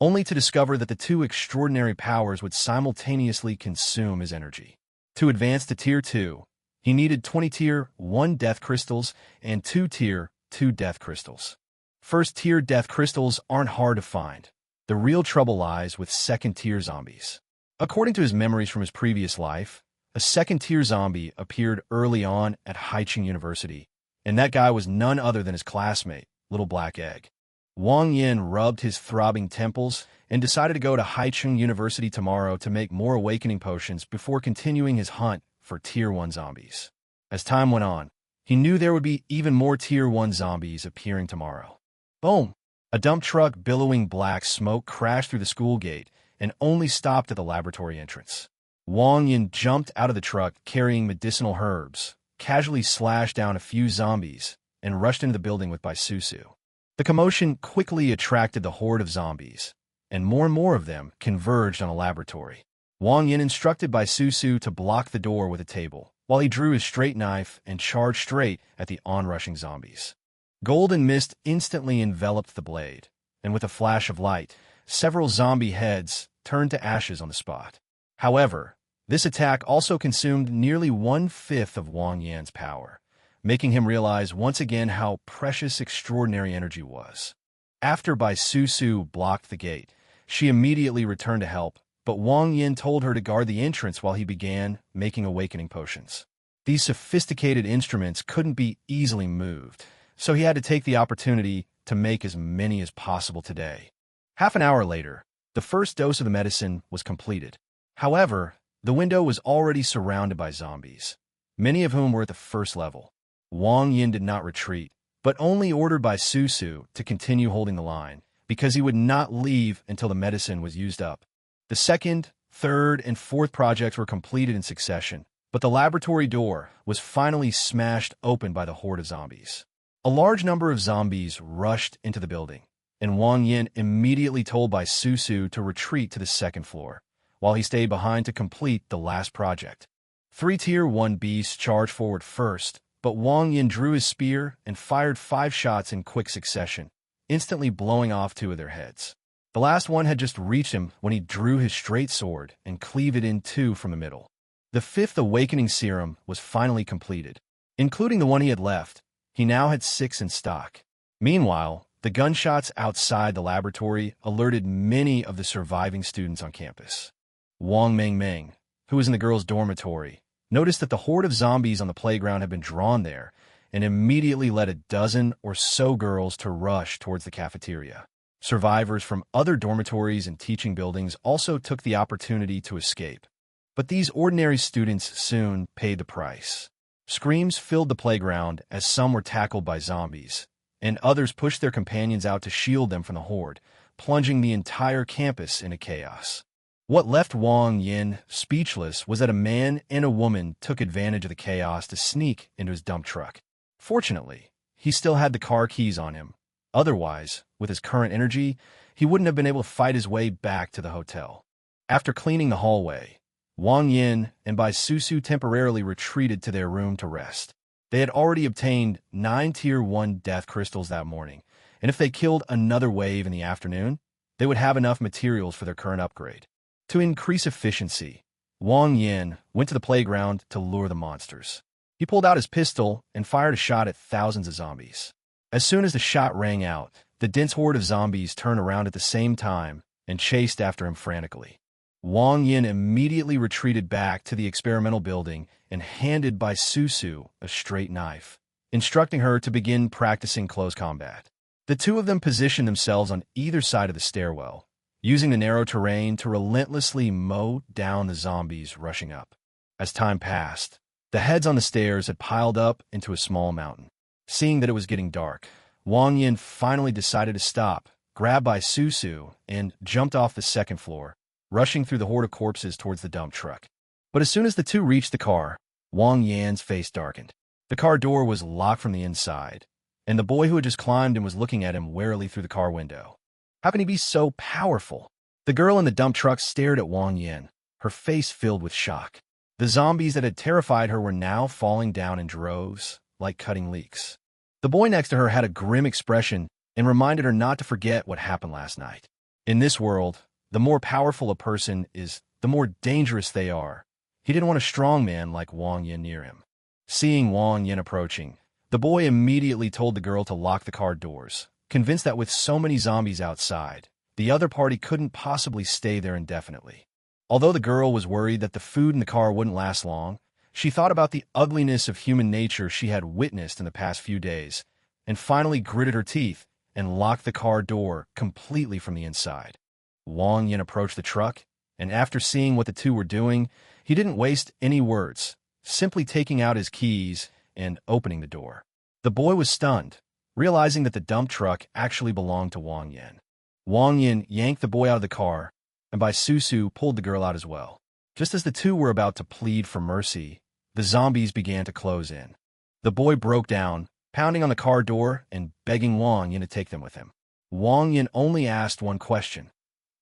only to discover that the 2 extraordinary powers would simultaneously consume his energy. To advance to Tier 2, he needed 20 Tier 1 death crystals and 2 Tier 2 death crystals. First-tier death crystals aren't hard to find. The real trouble lies with second-tier zombies. According to his memories from his previous life, a second-tier zombie appeared early on at Haicheng University, and that guy was none other than his classmate, Little Black Egg. Wang Yin rubbed his throbbing temples and decided to go to Haicheng University tomorrow to make more awakening potions before continuing his hunt for Tier 1 zombies. As time went on, he knew there would be even more Tier 1 zombies appearing tomorrow. Boom! A dump truck billowing black smoke crashed through the school gate and only stopped at the laboratory entrance. Wang Yin jumped out of the truck carrying medicinal herbs, casually slashed down a few zombies, and rushed into the building with Bai Susu. The commotion quickly attracted the horde of zombies, and more of them converged on the laboratory. Wang Yin instructed Bai Susu to block the door with a table, while he drew his straight knife and charged straight at the onrushing zombies. Golden mist instantly enveloped the blade, and with a flash of light, several zombie heads turned to ashes on the spot. However, this attack also consumed nearly 1/5 of Wang Yan's power, making him realize once again how precious extraordinary energy was. After Bai Susu blocked the gate, she immediately returned to help, but Wang Yin told her to guard the entrance while he began making awakening potions. These sophisticated instruments couldn't be easily moved, so he had to take the opportunity to make as many as possible today. Half an hour later, the first dose of the medicine was completed. However, the window was already surrounded by zombies, many of whom were at the first level. Wang Yin did not retreat, but only ordered Bai Susu to continue holding the line, because he would not leave until the medicine was used up. The second, third, and fourth projects were completed in succession, but the laboratory door was finally smashed open by the horde of zombies. A large number of zombies rushed into the building, and Wang Yin immediately told Bai Susu to retreat to the second floor, while he stayed behind to complete the last project. 3 Tier 1 beasts charged forward first, but Wang Yin drew his spear and fired 5 shots in quick succession, instantly blowing off 2 of their heads. The last one had just reached him when he drew his straight sword and cleaved it in 2 from the middle. The 5th awakening serum was finally completed. Including the one he had left, he now had 6 in stock. Meanwhile, the gunshots outside the laboratory alerted many of the surviving students on campus. Wang Mengmeng, who was in the girls' dormitory, noticed that the horde of zombies on the playground had been drawn there and immediately led a dozen or so girls to rush towards the cafeteria. Survivors from other dormitories and teaching buildings also took the opportunity to escape. But these ordinary students soon paid the price. Screams filled the playground as some were tackled by zombies, and others pushed their companions out to shield them from the horde, plunging the entire campus into chaos. What left Wang Yin speechless was that a man and a woman took advantage of the chaos to sneak into his dump truck. Fortunately, he still had the car keys on him. Otherwise, with his current energy, he wouldn't have been able to fight his way back to the hotel. After cleaning the hallway, Wang Yin and Bai Susu temporarily retreated to their room to rest. They had already obtained 9 Tier 1 death crystals that morning, and if they killed another wave in the afternoon, they would have enough materials for their current upgrade. To increase efficiency, Wang Yin went to the playground to lure the monsters. He pulled out his pistol and fired a shot at thousands of zombies. As soon as the shot rang out, the dense horde of zombies turned around at the same time and chased after him frantically. Wang Yin immediately retreated back to the experimental building and handed Bai Susu a straight knife, instructing her to begin practicing close combat. The 2 of them positioned themselves on either side of the stairwell, using the narrow terrain to relentlessly mow down the zombies rushing up. As time passed, the heads on the stairs had piled up into a small mountain. Seeing that it was getting dark, Wang Yin finally decided to stop, grabbed Bai Susu, and jumped off the second floor, rushing through the horde of corpses towards the dump truck. But as soon as the 2 reached the car, Wang Yan's face darkened. The car door was locked from the inside, and the boy who had just climbed and was looking at him warily through the car window. How can he be so powerful? The girl in the dump truck stared at Wang Yin, her face filled with shock. The zombies that had terrified her were now falling down in droves, like cutting leaks. The boy next to her had a grim expression and reminded her not to forget what happened last night. In this world, the more powerful a person is, the more dangerous they are. He didn't want a strong man like Wang Yin near him. Seeing Wang Yin approaching, the boy immediately told the girl to lock the car doors, convinced that with so many zombies outside, the other party couldn't possibly stay there indefinitely. Although the girl was worried that the food in the car wouldn't last long, she thought about the ugliness of human nature she had witnessed in the past few days, and finally gritted her teeth and locked the car door completely from the inside. Wang Yin approached the truck, and after seeing what the 2 were doing, he didn't waste any words, simply taking out his keys and opening the door. The boy was stunned, realizing that the dump truck actually belonged to Wang Yin. Wang Yin yanked the boy out of the car, and Bai Susu pulled the girl out as well. Just as the 2 were about to plead for mercy, the zombies began to close in. The boy broke down, pounding on the car door and begging Wang Yin to take them with him. Wang Yin only asked one question.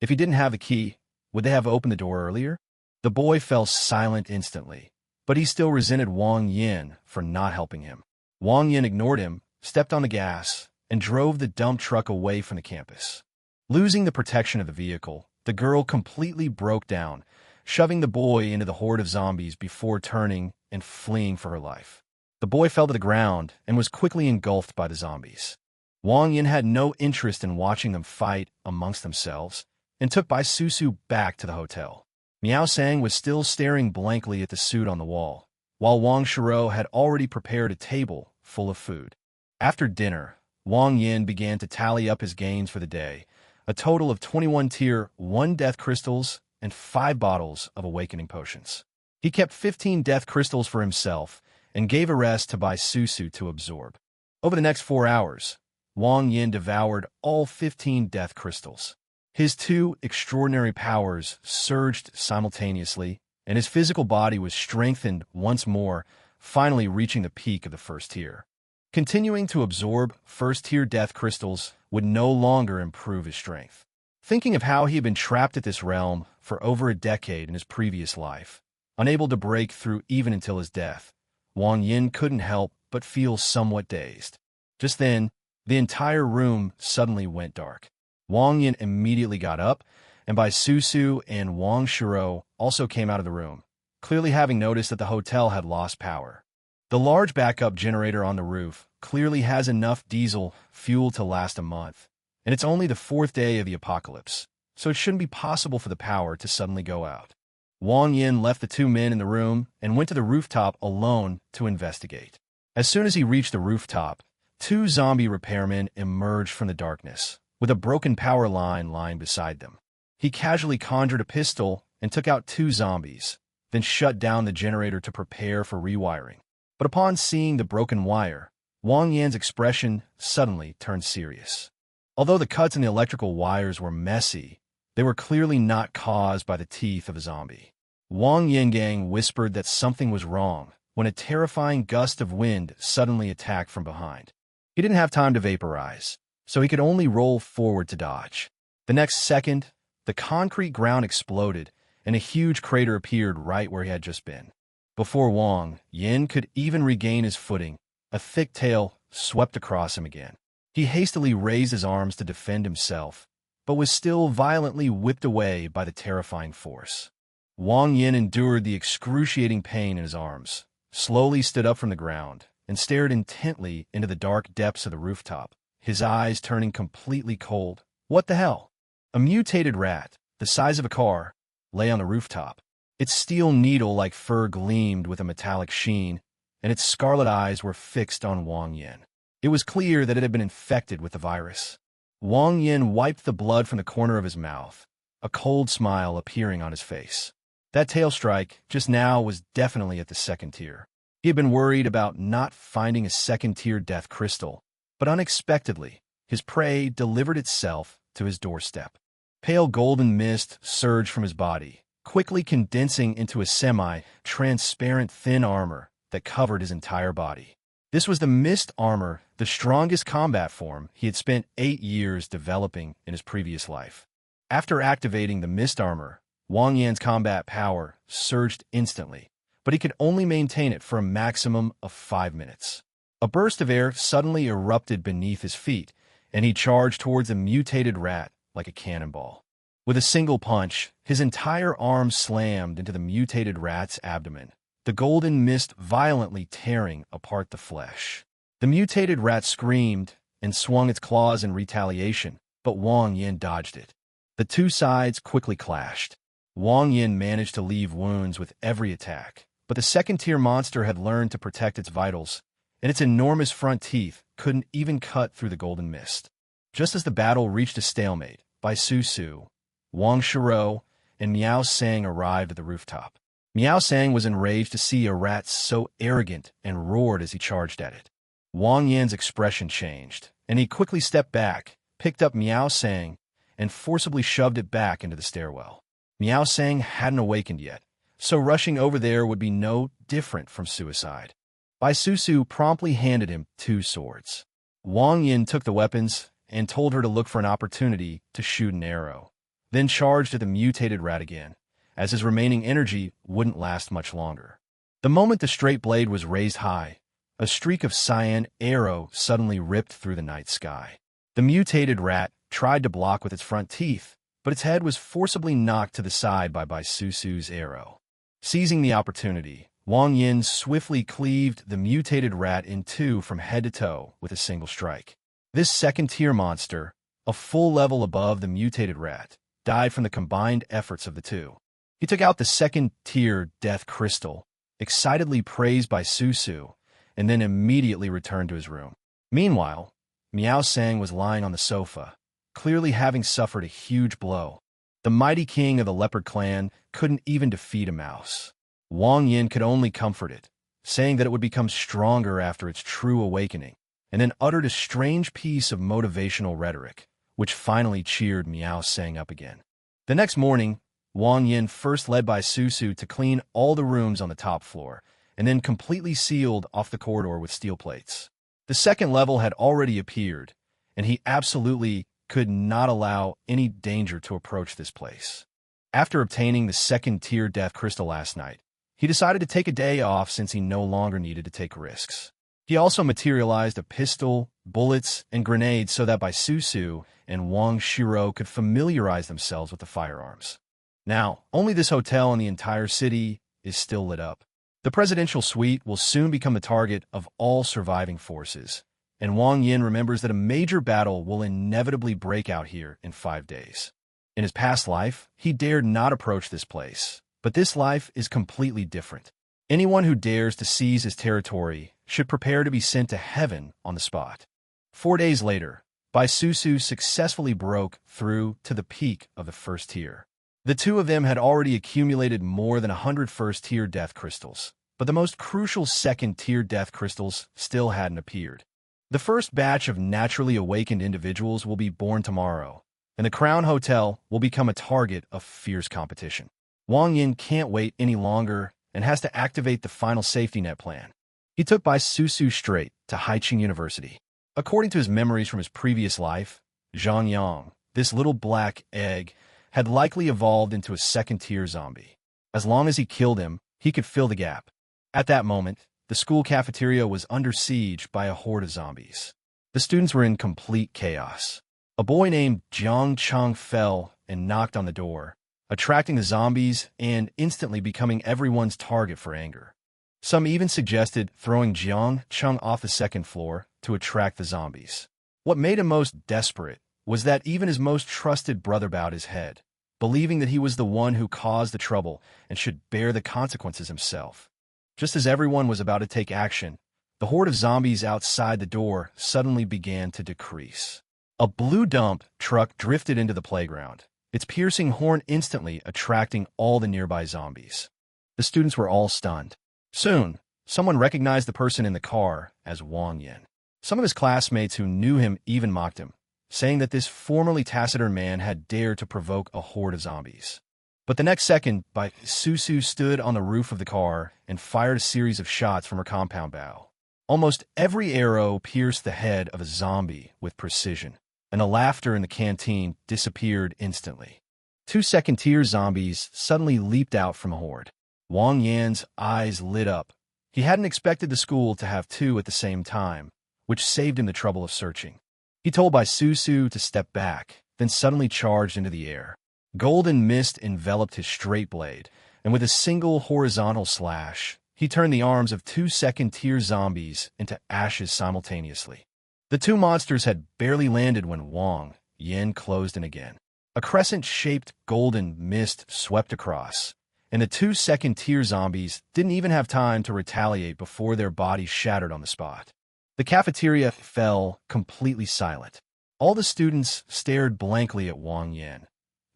If he didn't have the key, would they have opened the door earlier? The boy fell silent instantly, but he still resented Wang Yin for not helping him. Wang Yin ignored him, stepped on the gas, and drove the dump truck away from the campus. Losing the protection of the vehicle, the girl completely broke down, shoving the boy into the horde of zombies before turning and fleeing for her life. The boy fell to the ground and was quickly engulfed by the zombies. Wang Yin had no interest in watching them fight amongst themselves and took Bai Susu back to the hotel. Miao Sang was still staring blankly at the suit on the wall, while Wang Shiro had already prepared a table full of food. After dinner, Wang Yin began to tally up his gains for the day, a total of 21 Tier 1 death crystals and 5 bottles of awakening potions. He kept 15 death crystals for himself and gave a rest to Bai Susu to absorb. Over the next 4 hours, Wang Yin devoured all 15 death crystals. His 2 extraordinary powers surged simultaneously, and his physical body was strengthened once more, finally reaching the peak of the 1st tier. Continuing to absorb first-tier death crystals would no longer improve his strength. Thinking of how he had been trapped at this realm for over a decade in his previous life, unable to break through even until his death, Wang Yin couldn't help but feel somewhat dazed. Just then, the entire room suddenly went dark. Wang Yin immediately got up, and Bai Susu and Wang Shiro also came out of the room, clearly having noticed that the hotel had lost power. The large backup generator on the roof clearly has enough diesel fuel to last a month, and it's only the 4th day of the apocalypse, so it shouldn't be possible for the power to suddenly go out. Wang Yin left the two men in the room and went to the rooftop alone to investigate. As soon as he reached the rooftop, two zombie repairmen emerged from the darkness, with a broken power line lying beside them. He casually conjured a pistol and took out two zombies, then shut down the generator to prepare for rewiring. But upon seeing the broken wire, Wang Yan's expression suddenly turned serious. Although the cuts in the electrical wires were messy, they were clearly not caused by the teeth of a zombie. Wang Yangang whispered that something was wrong when a terrifying gust of wind suddenly attacked from behind. He didn't have time to vaporize, so he could only roll forward to dodge. The next second, the concrete ground exploded, and a huge crater appeared right where he had just been. Before Wang Yin could even regain his footing, a thick tail swept across him again. He hastily raised his arms to defend himself, but was still violently whipped away by the terrifying force. Wang Yin endured the excruciating pain in his arms, slowly stood up from the ground, and stared intently into the dark depths of the rooftop, his eyes turning completely cold. What the hell? A mutated rat, the size of a car, lay on the rooftop. Its steel needle-like fur gleamed with a metallic sheen, and its scarlet eyes were fixed on Wang Yin. It was clear that it had been infected with the virus. Wang Yin wiped the blood from the corner of his mouth, a cold smile appearing on his face. That tail strike just now was definitely at the 2nd tier. He had been worried about not finding a 2nd-tier death crystal, but unexpectedly, his prey delivered itself to his doorstep. Pale golden mist surged from his body, quickly condensing into a semi-transparent thin armor that covered his entire body. This was the mist armor, the strongest combat form he had spent 8 years developing in his previous life. After activating the mist armor, Wang Yan's combat power surged instantly, but he could only maintain it for a maximum of 5 minutes. A burst of air suddenly erupted beneath his feet, and he charged towards a mutated rat like a cannonball. With a single punch, his entire arm slammed into the mutated rat's abdomen, the golden mist violently tearing apart the flesh. The mutated rat screamed and swung its claws in retaliation, but Wang Yin dodged it. The two sides quickly clashed. Wang Yin managed to leave wounds with every attack, but the 2nd-tier monster had learned to protect its vitals, and its enormous front teeth couldn't even cut through the golden mist. Just as the battle reached a stalemate, Bai Susu, Wang Shiro, and Miao Sang arrived at the rooftop. Miao Sang was enraged to see a rat so arrogant and roared as he charged at it. Wang Yan's expression changed, and he quickly stepped back, picked up Miao Sang, and forcibly shoved it back into the stairwell. Miao Sang hadn't awakened yet, so rushing over there would be no different from suicide. Bai Susu promptly handed him 2 swords. Wang Yin took the weapons and told her to look for an opportunity to shoot an arrow, then charged at the mutated rat again, as his remaining energy wouldn't last much longer. The moment the straight blade was raised high, a streak of cyan arrow suddenly ripped through the night sky. The mutated rat tried to block with its front teeth, but its head was forcibly knocked to the side by Bai Susu's arrow. Seizing the opportunity, Wang Yin swiftly cleaved the mutated rat in 2 from head to toe with a single strike. This 2nd-tier monster, a full level above the mutated rat, died from the combined efforts of the two. He took out the 2nd-tier death crystal, excitedly praised by Susu, and then immediately returned to his room. Meanwhile, Miao Sang was lying on the sofa, clearly having suffered a huge blow. The mighty king of the leopard clan couldn't even defeat a mouse. Wang Yin could only comfort it, saying that it would become stronger after its true awakening, and then uttered a strange piece of motivational rhetoric, which finally cheered Miao Sang up again. The next morning, Wang Yin first led Bai Susu to clean all the rooms on the top floor, and then completely sealed off the corridor with steel plates. The The second level had already appeared, and he absolutely could not allow any danger to approach this place. After obtaining the second-tier death crystal last night, he decided to take a day off since he no longer needed to take risks. He also materialized a pistol, bullets, and grenades so that Bai Susu and Wang Shiro could familiarize themselves with the firearms. Now, only this hotel in the entire city is still lit up. The presidential suite will soon become the target of all surviving forces, and Wang Yin remembers that a major battle will inevitably break out here in 5 days. In his past life, he dared not approach this place, but this life is completely different. Anyone who dares to seize his territory should prepare to be sent to heaven on the spot. 4 days later, Bai Susu successfully broke through to the peak of the first tier. The two of them had already accumulated more than 100 first-tier death crystals, but the most crucial second-tier death crystals still hadn't appeared. The first batch of naturally awakened individuals will be born tomorrow, and the Crown Hotel will become a target of fierce competition. Wang Yin can't wait any longer and has to activate the final safety net plan. He took Bai Susu straight to Haiqing University. According to his memories from his previous life, Zhang Yang, this little black egg, had likely evolved into a second-tier zombie. As long as he killed him, he could fill the gap. At that moment, the school cafeteria was under siege by a horde of zombies. The students were in complete chaos. A boy named Jiang Cheng fell and knocked on the door, attracting the zombies and instantly becoming everyone's target for anger. Some even suggested throwing Jiang Cheng off the second floor to attract the zombies. What made him most desperate was that even his most trusted brother bowed his head, believing that he was the one who caused the trouble and should bear the consequences himself. Just as everyone was about to take action, the horde of zombies outside the door suddenly began to decrease. A blue dump truck drifted into the playground, its piercing horn instantly attracting all the nearby zombies. The students were all stunned. Soon, someone recognized the person in the car as Wang Yin. Some of his classmates who knew him even mocked him, saying that this formerly taciturn man had dared to provoke a horde of zombies. But the next second, Bai Susu stood on the roof of the car and fired a series of shots from her compound bow. Almost every arrow pierced the head of a zombie with precision, and the laughter in the canteen disappeared instantly. 2 second-tier zombies suddenly leaped out from a horde. Wang Yan's eyes lit up. He hadn't expected the school to have 2 at the same time, which saved him the trouble of searching. He told Bai Susu to step back, then suddenly charged into the air. Golden mist enveloped his straight blade, and with a single horizontal slash, he turned the arms of 2 second-tier zombies into ashes simultaneously. The 2 monsters had barely landed when Wang Yin closed in again. A crescent-shaped golden mist swept across, and the 2 second-tier zombies didn't even have time to retaliate before their bodies shattered on the spot. The cafeteria fell completely silent. All the students stared blankly at Wang Yin.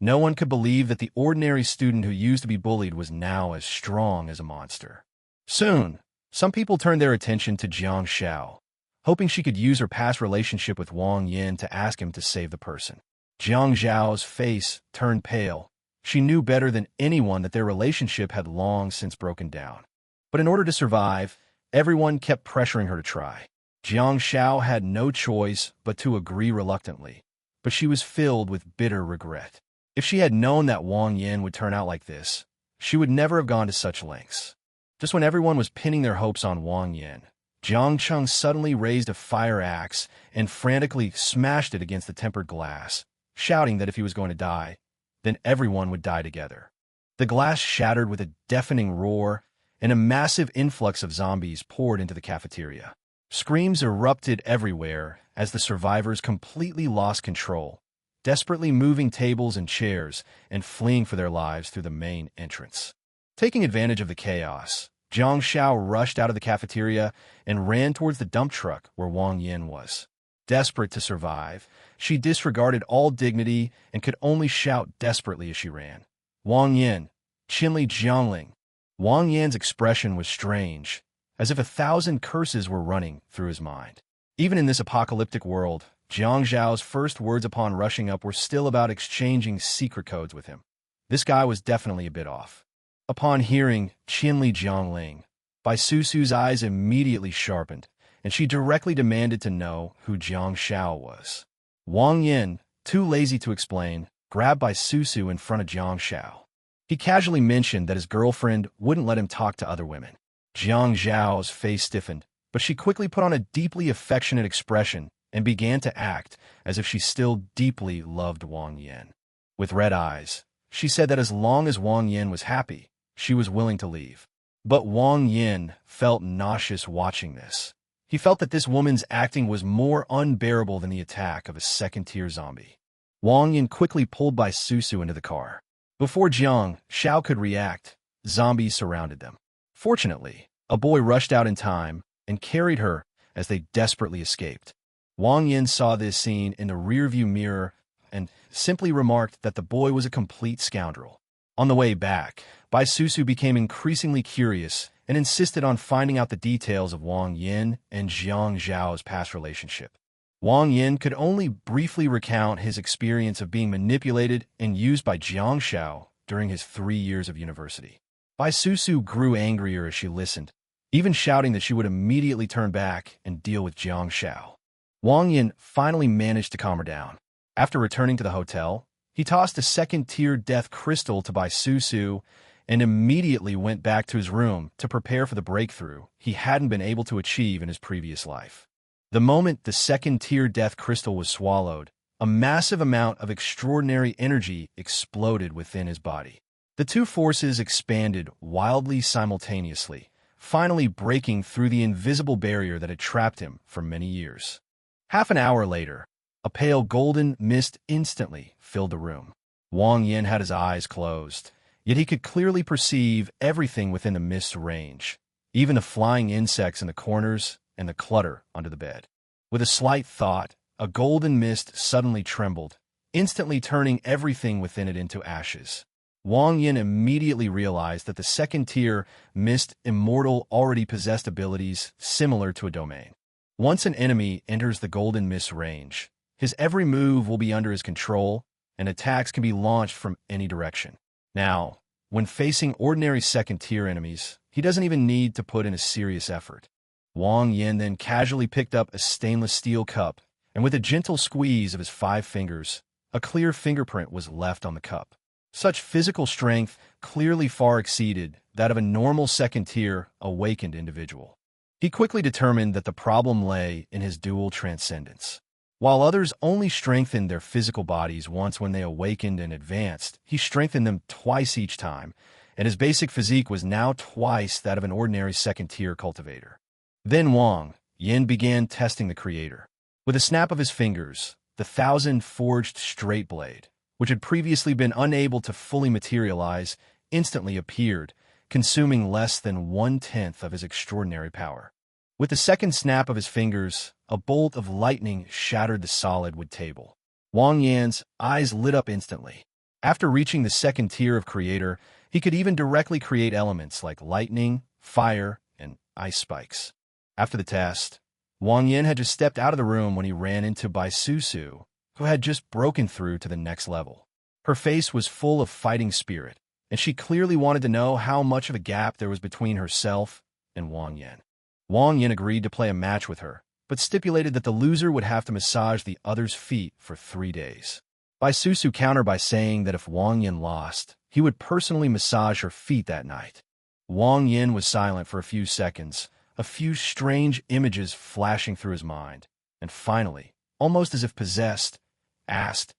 No one could believe that the ordinary student who used to be bullied was now as strong as a monster. Soon, some people turned their attention to Jiang Xiao, hoping she could use her past relationship with Wang Yin to ask him to save the person. Jiang Xiao's face turned pale. She knew better than anyone that their relationship had long since broken down. But in order to survive, everyone kept pressuring her to try. Jiang Xiao had no choice but to agree reluctantly, but she was filled with bitter regret. If she had known that Wang Yin would turn out like this, she would never have gone to such lengths. Just when everyone was pinning their hopes on Wang Yin, Jiang Cheng suddenly raised a fire axe and frantically smashed it against the tempered glass, shouting that if he was going to die, then everyone would die together. The glass shattered with a deafening roar, and a massive influx of zombies poured into the cafeteria. Screams erupted everywhere as the survivors completely lost control, desperately moving tables and chairs and fleeing for their lives through the main entrance. Taking advantage of the chaos, Jiang Xiao rushed out of the cafeteria and ran towards the dump truck where Wang Yin was. Desperate to survive, she disregarded all dignity and could only shout desperately as she ran. Wang Yin, Qinli Jiangling. Wang Yan's expression was strange, as if 1,000 curses were running through his mind. Even in this apocalyptic world, Jiang Zhao's first words upon rushing up were still about exchanging secret codes with him. This guy was definitely a bit off. Upon hearing Qinli Jiangling, Bai Susu's eyes immediately sharpened, and she directly demanded to know who Jiang Xiao was. Wang Yin, too lazy to explain, grabbed by Susu in front of Jiang Xiao. He casually mentioned that his girlfriend wouldn't let him talk to other women. Jiang Xiao's face stiffened, but she quickly put on a deeply affectionate expression and began to act as if she still deeply loved Wang Yin. With red eyes, she said that as long as Wang Yin was happy, she was willing to leave. But Wang Yin felt nauseous watching this. He felt that this woman's acting was more unbearable than the attack of a second-tier zombie. Wang Yin quickly pulled Bai Susu into the car. Before Jiang Xiao could react, zombies surrounded them. Fortunately, a boy rushed out in time and carried her as they desperately escaped. Wang Yin saw this scene in the rearview mirror and simply remarked that the boy was a complete scoundrel. On the way back, Bai Susu became increasingly curious and insisted on finding out the details of Wang Yin and Jiang Zhao's past relationship. Wang Yin could only briefly recount his experience of being manipulated and used by Jiang Xiao during his 3 years of university. Bai Susu grew angrier as she listened, even shouting that she would immediately turn back and deal with Jiang Xiao. Wang Yin finally managed to calm her down. After returning to the hotel, he tossed a second-tier death crystal to Bai Susu and immediately went back to his room to prepare for the breakthrough he hadn't been able to achieve in his previous life. The moment the second-tier death crystal was swallowed, a massive amount of extraordinary energy exploded within his body. The two forces expanded wildly simultaneously, finally breaking through the invisible barrier that had trapped him for many years. Half an hour later, a pale golden mist instantly filled the room. Wang Yin had his eyes closed, yet he could clearly perceive everything within the mist's range, even the flying insects in the corners and the clutter under the bed. With a slight thought, a golden mist suddenly trembled, instantly turning everything within it into ashes. Wang Yin immediately realized that the second-tier mist immortal already possessed abilities similar to a domain. Once an enemy enters the golden mist range, his every move will be under his control, and attacks can be launched from any direction. Now, when facing ordinary second-tier enemies, he doesn't even need to put in a serious effort. Wang Yin then casually picked up a stainless steel cup, and with a gentle squeeze of his 5 fingers, a clear fingerprint was left on the cup. Such physical strength clearly far exceeded that of a normal second-tier, awakened individual. He quickly determined that the problem lay in his dual transcendence. While others only strengthened their physical bodies once when they awakened and advanced, he strengthened them twice each time, and his basic physique was now twice that of an ordinary second-tier cultivator. Then Wang Yin began testing the creator. With a snap of his fingers, the 1,000-forged straight blade, which had previously been unable to fully materialize, instantly appeared, consuming less than 1/10 of his extraordinary power. With the second snap of his fingers, a bolt of lightning shattered the solid wood table. Wang Yan's eyes lit up instantly. After reaching the second tier of creator, he could even directly create elements like lightning, fire, and ice spikes. After the test, Wang Yin had just stepped out of the room when he ran into Bai Susu, who had just broken through to the next level. Her face was full of fighting spirit, and she clearly wanted to know how much of a gap there was between herself and Wang Yin. Wang Yin agreed to play a match with her, but stipulated that the loser would have to massage the other's feet for 3 days. Bai Susu countered by saying that if Wang Yin lost, he would personally massage her feet that night. Wang Yin was silent for a few seconds, a few strange images flashing through his mind, and finally, almost as if possessed, asked,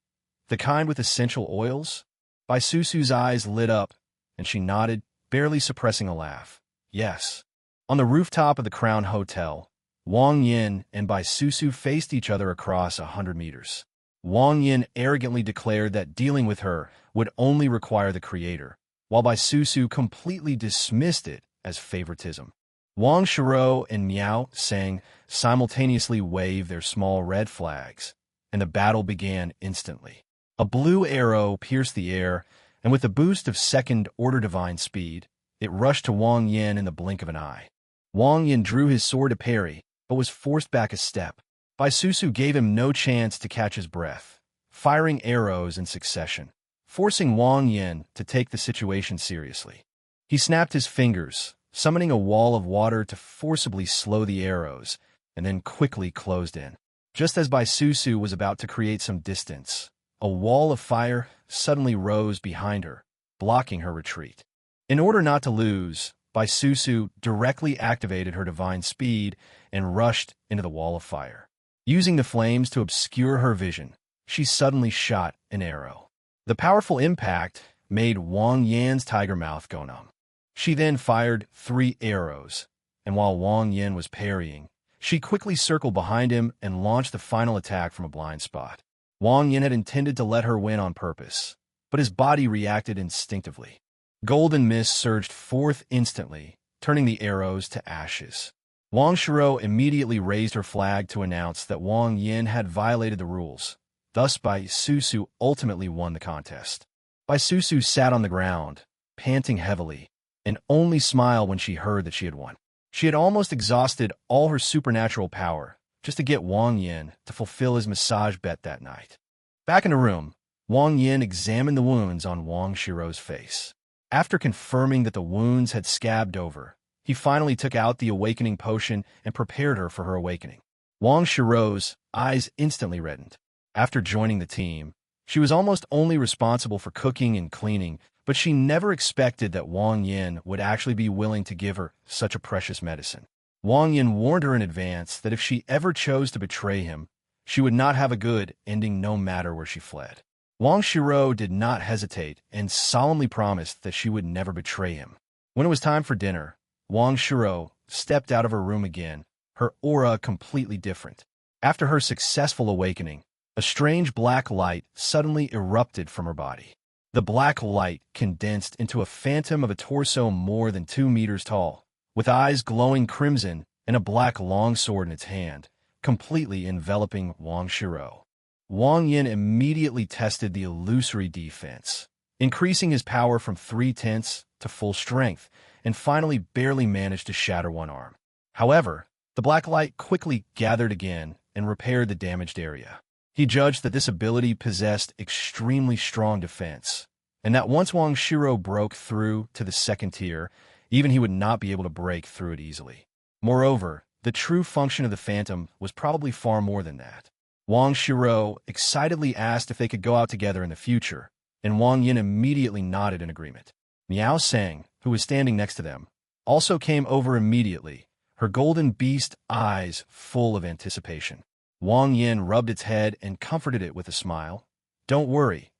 "The kind with essential oils?" Bai Susu's eyes lit up, and she nodded, barely suppressing a laugh. "Yes." On the rooftop of the Crown Hotel, Wang Yin and Bai Susu faced each other across 100 meters. Wang Yin arrogantly declared that dealing with her would only require the creator, while Bai Susu completely dismissed it as favoritism. Wang Shiro and Miao Sang simultaneously waved their small red flags, and the battle began instantly. A blue arrow pierced the air, and with a boost of second-order divine speed, it rushed to Wang Yin in the blink of an eye. Wang Yin drew his sword to parry, but was forced back a step. Bai Susu gave him no chance to catch his breath, firing arrows in succession, forcing Wang Yin to take the situation seriously. He snapped his fingers, summoning a wall of water to forcibly slow the arrows, and then quickly closed in. Just as Bai Susu was about to create some distance, a wall of fire suddenly rose behind her, blocking her retreat. In order not to lose, Bai Susu directly activated her divine speed and rushed into the wall of fire. Using the flames to obscure her vision, she suddenly shot an arrow. The powerful impact made Wang Yan's tiger mouth go numb. She then fired 3 arrows, and while Wang Yan was parrying, she quickly circled behind him and launched the final attack from a blind spot. Wang Yan had intended to let her win on purpose, but his body reacted instinctively. Golden mist surged forth instantly, turning the arrows to ashes. Wang Shiro immediately raised her flag to announce that Wang Yan had violated the rules. Thus, Bai Susu ultimately won the contest. Bai Susu sat on the ground, panting heavily, and only smiled when she heard that she had won. She had almost exhausted all her supernatural power just to get Wang Yan to fulfill his massage bet that night. Back in the room, Wang Yan examined the wounds on Wang Shiro's face. After confirming that the wounds had scabbed over, he finally took out the awakening potion and prepared her for her awakening. Wang Shiro's eyes instantly reddened. After joining the team, she was almost only responsible for cooking and cleaning, but she never expected that Wang Yan would actually be willing to give her such a precious medicine. Wang Yan warned her in advance that if she ever chose to betray him, she would not have a good ending no matter where she fled. Wang Shiro did not hesitate and solemnly promised that she would never betray him. When it was time for dinner, Wang Shiro stepped out of her room again, her aura completely different. After her successful awakening, a strange black light suddenly erupted from her body. The black light condensed into a phantom of a torso more than 2 meters tall, with eyes glowing crimson and a black longsword in its hand, completely enveloping Wang Shiro. Wang Yan immediately tested the illusory defense, increasing his power from 3/10 to full strength, and finally barely managed to shatter one arm. However, the black light quickly gathered again and repaired the damaged area. He judged that this ability possessed extremely strong defense, and that once Wang Shiro broke through to the 2nd tier, even he would not be able to break through it easily. Moreover, the true function of the phantom was probably far more than that. Wang Shiro excitedly asked if they could go out together in the future, and Wang Yan immediately nodded in agreement. Miao Sang, who was standing next to them, also came over immediately, her golden beast eyes full of anticipation. Wang Yan rubbed its head and comforted it with a smile. "Don't worry.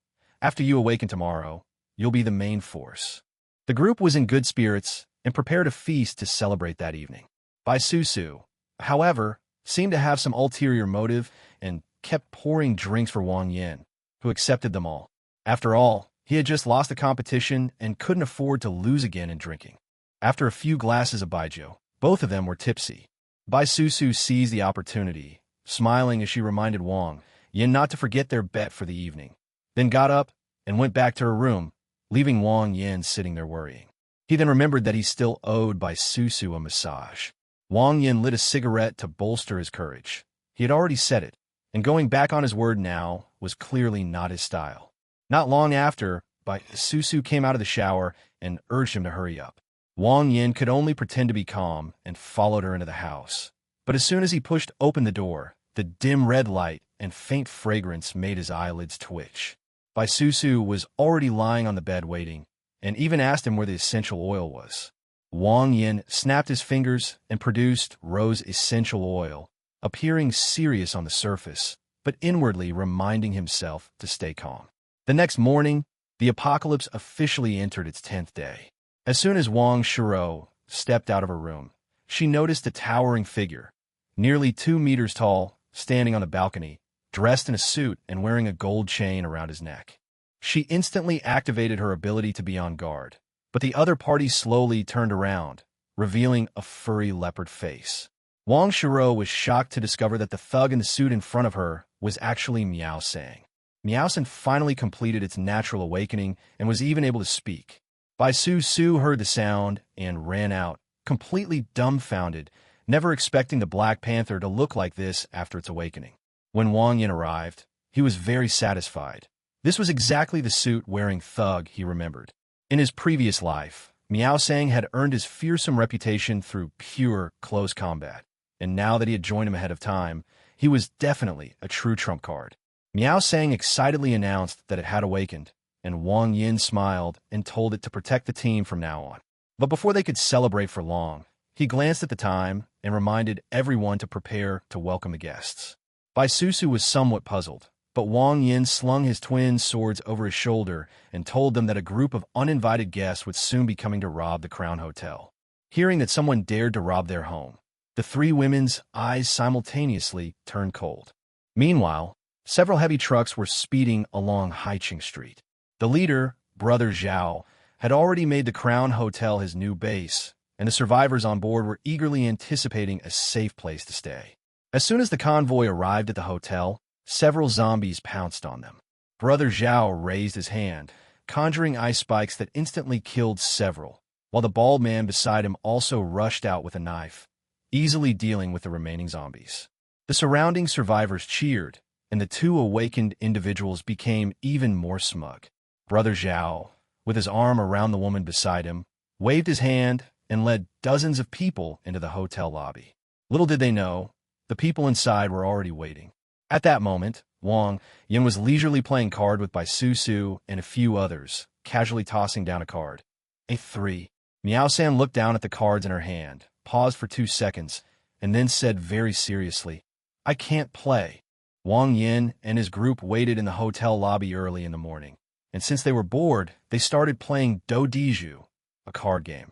After you awaken tomorrow, you'll be the main force." The group was in good spirits and prepared a feast to celebrate that evening. Bai Susu, however, seemed to have some ulterior motive and kept pouring drinks for Wang Yan, who accepted them all. After all, he had just lost the competition and couldn't afford to lose again in drinking. After a few glasses of baijiu, both of them were tipsy. Bai Susu seized the opportunity, smiling as she reminded Wang Yan not to forget their bet for the evening, then got up and went back to her room, leaving Wang Yan sitting there worrying. He then remembered that he still owed Bai Susu a massage. Wang Yan lit a cigarette to bolster his courage. He had already said it, and going back on his word now was clearly not his style. Not long after, Bai Susu came out of the shower and urged him to hurry up. Wang Yan could only pretend to be calm and followed her into the house. But as soon as he pushed open the door, the dim red light and faint fragrance made his eyelids twitch. Bai Susu was already lying on the bed waiting, and even asked him where the essential oil was. Wang Yan snapped his fingers and produced rose essential oil, appearing serious on the surface, but inwardly reminding himself to stay calm. The next morning, the apocalypse officially entered its 10th day. As soon as Wang Shiro stepped out of her room, she noticed a towering figure, nearly 2 meters tall, standing on the balcony, dressed in a suit and wearing a gold chain around his neck. She instantly activated her ability to be on guard, but the other party slowly turned around, revealing a furry leopard face. Wang Shiro was shocked to discover that the thug in the suit in front of her was actually Miao Sang. Miao Sang finally completed its natural awakening and was even able to speak. Bai Susu heard the sound and ran out, completely dumbfounded, never expecting the Black Panther to look like this after its awakening. When Wang Yan arrived, he was very satisfied. This was exactly the suit-wearing thug he remembered. In his previous life, Miao Sang had earned his fearsome reputation through pure close combat. and now that he had joined him ahead of time, he was definitely a true trump card. Miao Sang excitedly announced that it had awakened, and Wang Yin smiled and told it to protect the team from now on. But before they could celebrate for long, he glanced at the time and reminded everyone to prepare to welcome the guests. Bai Susu was somewhat puzzled, but Wang Yin slung his twin swords over his shoulder and told them that a group of uninvited guests would soon be coming to rob the Crown Hotel. Hearing that someone dared to rob their home, the three women's eyes simultaneously turned cold. Meanwhile, several heavy trucks were speeding along Haiqing Street. The leader, Brother Zhao, had already made the Crown Hotel his new base, and the survivors on board were eagerly anticipating a safe place to stay. As soon as the convoy arrived at the hotel, several zombies pounced on them. Brother Zhao raised his hand, conjuring ice spikes that instantly killed several, while the bald man beside him also rushed out with a knife, easily dealing with the remaining zombies. The surrounding survivors cheered, and the two awakened individuals became even more smug. Brother Zhao, with his arm around the woman beside him, waved his hand and led dozens of people into the hotel lobby. Little did they know, the people inside were already waiting. At that moment, Wang Yin was leisurely playing card with Bai Susu and a few others, casually tossing down a card. A 3. Miao San looked down at the cards in her hand, paused for 2 seconds, and then said very seriously, "I can't play." Wang Yin and his group waited in the hotel lobby early in the morning, and since they were bored, they started playing Do Diju, a card game.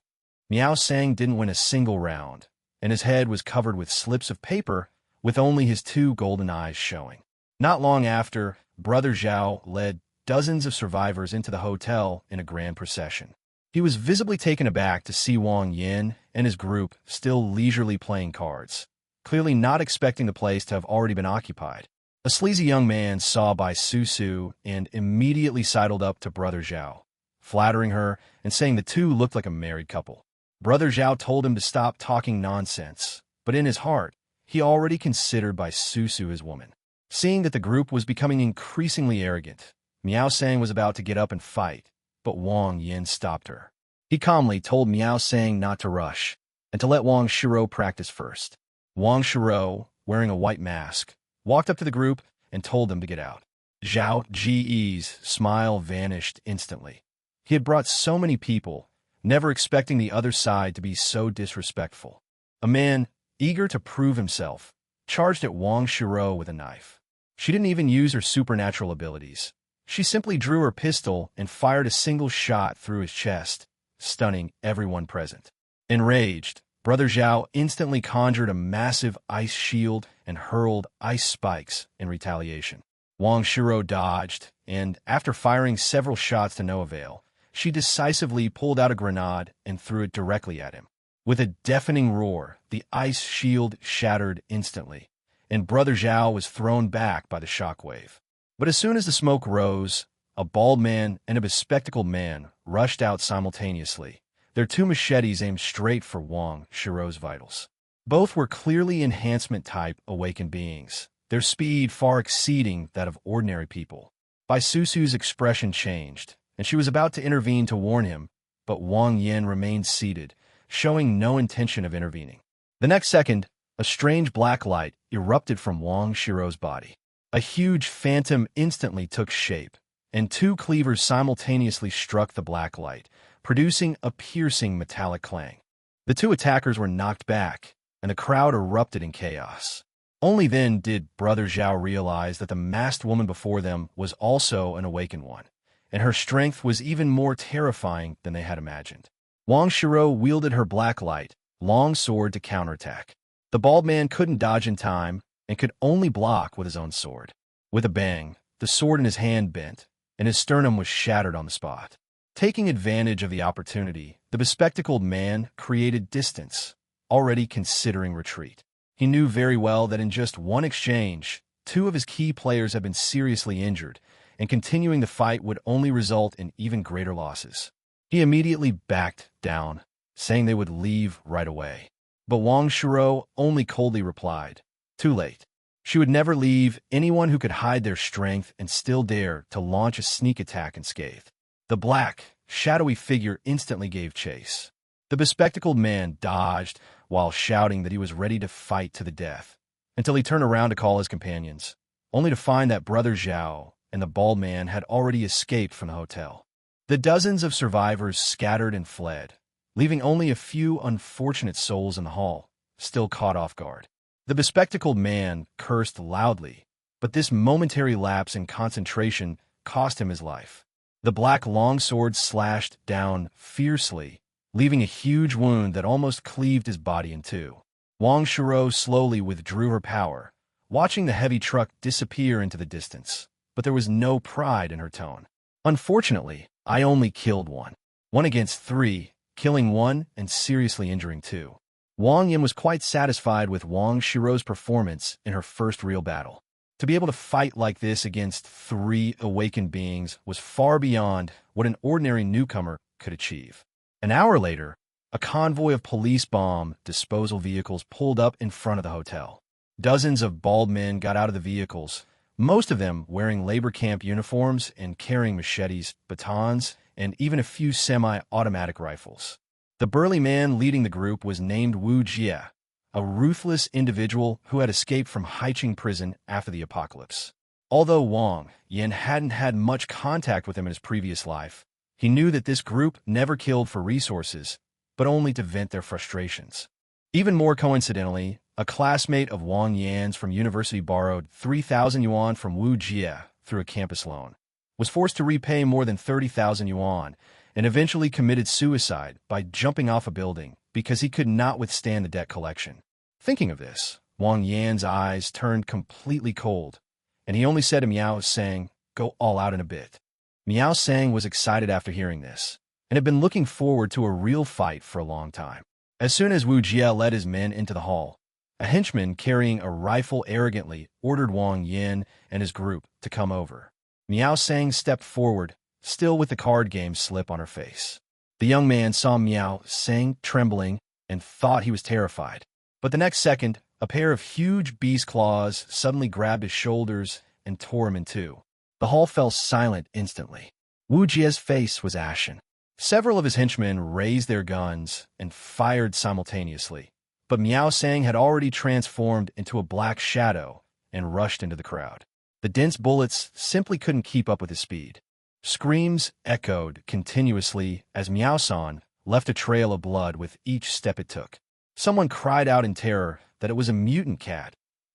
Miao Sang didn't win a single round, and his head was covered with slips of paper with only his 2 golden eyes showing. Not long after, Brother Zhao led dozens of survivors into the hotel in a grand procession. He was visibly taken aback to see Wang Yin and his group still leisurely playing cards, clearly not expecting the place to have already been occupied. A sleazy young man saw Bai Susu and immediately sidled up to Brother Zhao, flattering her and saying the two looked like a married couple. Brother Zhao told him to stop talking nonsense, but in his heart, he already considered Bai Susu his woman. Seeing that the group was becoming increasingly arrogant, Miao Sang was about to get up and fight, but Wang Yin stopped her. He calmly told Miao Sang not to rush, and to let Wang Shiro practice first. Wang Shiro, wearing a white mask, walked up to the group and told them to get out. Zhao Ji's smile vanished instantly. He had brought so many people, never expecting the other side to be so disrespectful. A man, eager to prove himself, charged at Wang Shiro with a knife. She didn't even use her supernatural abilities. She simply drew her pistol and fired a single shot through his chest, stunning everyone present. Enraged, Brother Zhao instantly conjured a massive ice shield and hurled ice spikes in retaliation. Wang Shiro dodged, and after firing several shots to no avail, she decisively pulled out a grenade and threw it directly at him. With a deafening roar, the ice shield shattered instantly, and Brother Zhao was thrown back by the shockwave. But as soon as the smoke rose, a bald man and a bespectacled man rushed out simultaneously, their 2 machetes aimed straight for Wang Shiro's vitals. Both were clearly enhancement-type awakened beings, their speed far exceeding that of ordinary people. Bai Susu's expression changed, and she was about to intervene to warn him, but Wang Yin remained seated, showing no intention of intervening. The next second, a strange black light erupted from Wang Shiro's body. A huge phantom instantly took shape, and 2 cleavers simultaneously struck the black light, producing a piercing metallic clang. The 2 attackers were knocked back, and the crowd erupted in chaos. Only then did Brother Zhao realize that the masked woman before them was also an awakened one, and her strength was even more terrifying than they had imagined. Wang Shiro wielded her black light, long sword to counterattack. The bald man couldn't dodge in time and could only block with his own sword. With a bang, the sword in his hand bent, and his sternum was shattered on the spot. Taking advantage of the opportunity, the bespectacled man created distance, already considering retreat. He knew very well that in just one exchange, 2 of his key players had been seriously injured, and continuing the fight would only result in even greater losses. He immediately backed down, saying they would leave right away. But Wang Shiro only coldly replied, "Too late." She would never leave anyone who could hide their strength and still dare to launch a sneak attack unscathed. The black, shadowy figure instantly gave chase. The bespectacled man dodged, while shouting that he was ready to fight to the death, until he turned around to call his companions, only to find that Brother Zhao and the bald man had already escaped from the hotel. The dozens of survivors scattered and fled, leaving only a few unfortunate souls in the hall, still caught off guard. The bespectacled man cursed loudly, but this momentary lapse in concentration cost him his life. The black longsword slashed down fiercely, leaving a huge wound that almost cleaved his body in two. Wang Shiro slowly withdrew her power, watching the heavy truck disappear into the distance, but there was no pride in her tone. Unfortunately, I only killed one. 1 against 3, killing 1 and seriously injuring 2. Wang Yin was quite satisfied with Wang Shiro's performance in her first real battle. To be able to fight like this against 3 awakened beings was far beyond what an ordinary newcomer could achieve. An hour later, a convoy of police bomb disposal vehicles pulled up in front of the hotel. Dozens of bald men got out of the vehicles, most of them wearing labor camp uniforms and carrying machetes, batons, and even a few semi-automatic rifles. The burly man leading the group was named Wu Jie, a ruthless individual who had escaped from Haiching prison after the apocalypse. Although Wang Yin hadn't had much contact with him in his previous life, he knew that this group never killed for resources, but only to vent their frustrations. Even more coincidentally, a classmate of Wang Yan's from university borrowed 3,000 yuan from Wu Jie through a campus loan, was forced to repay more than 30,000 yuan, and eventually committed suicide by jumping off a building because he could not withstand the debt collection. Thinking of this, Wang Yan's eyes turned completely cold, and he only said to Miao Sang, "Go all out in a bit." Miao Sang was excited after hearing this, and had been looking forward to a real fight for a long time. As soon as Wu Jie led his men into the hall, a henchman carrying a rifle arrogantly ordered Wang Yin and his group to come over. Miao Sang stepped forward, still with the card game slip on her face. The young man saw Miao Sang trembling and thought he was terrified. But the next second, a pair of huge beast claws suddenly grabbed his shoulders and tore him in two. The hall fell silent instantly. Wu Jie's face was ashen. Several of his henchmen raised their guns and fired simultaneously, but Miao Sang had already transformed into a black shadow and rushed into the crowd. The dense bullets simply couldn't keep up with his speed. Screams echoed continuously as Miao San left a trail of blood with each step it took. Someone cried out in terror that it was a mutant cat,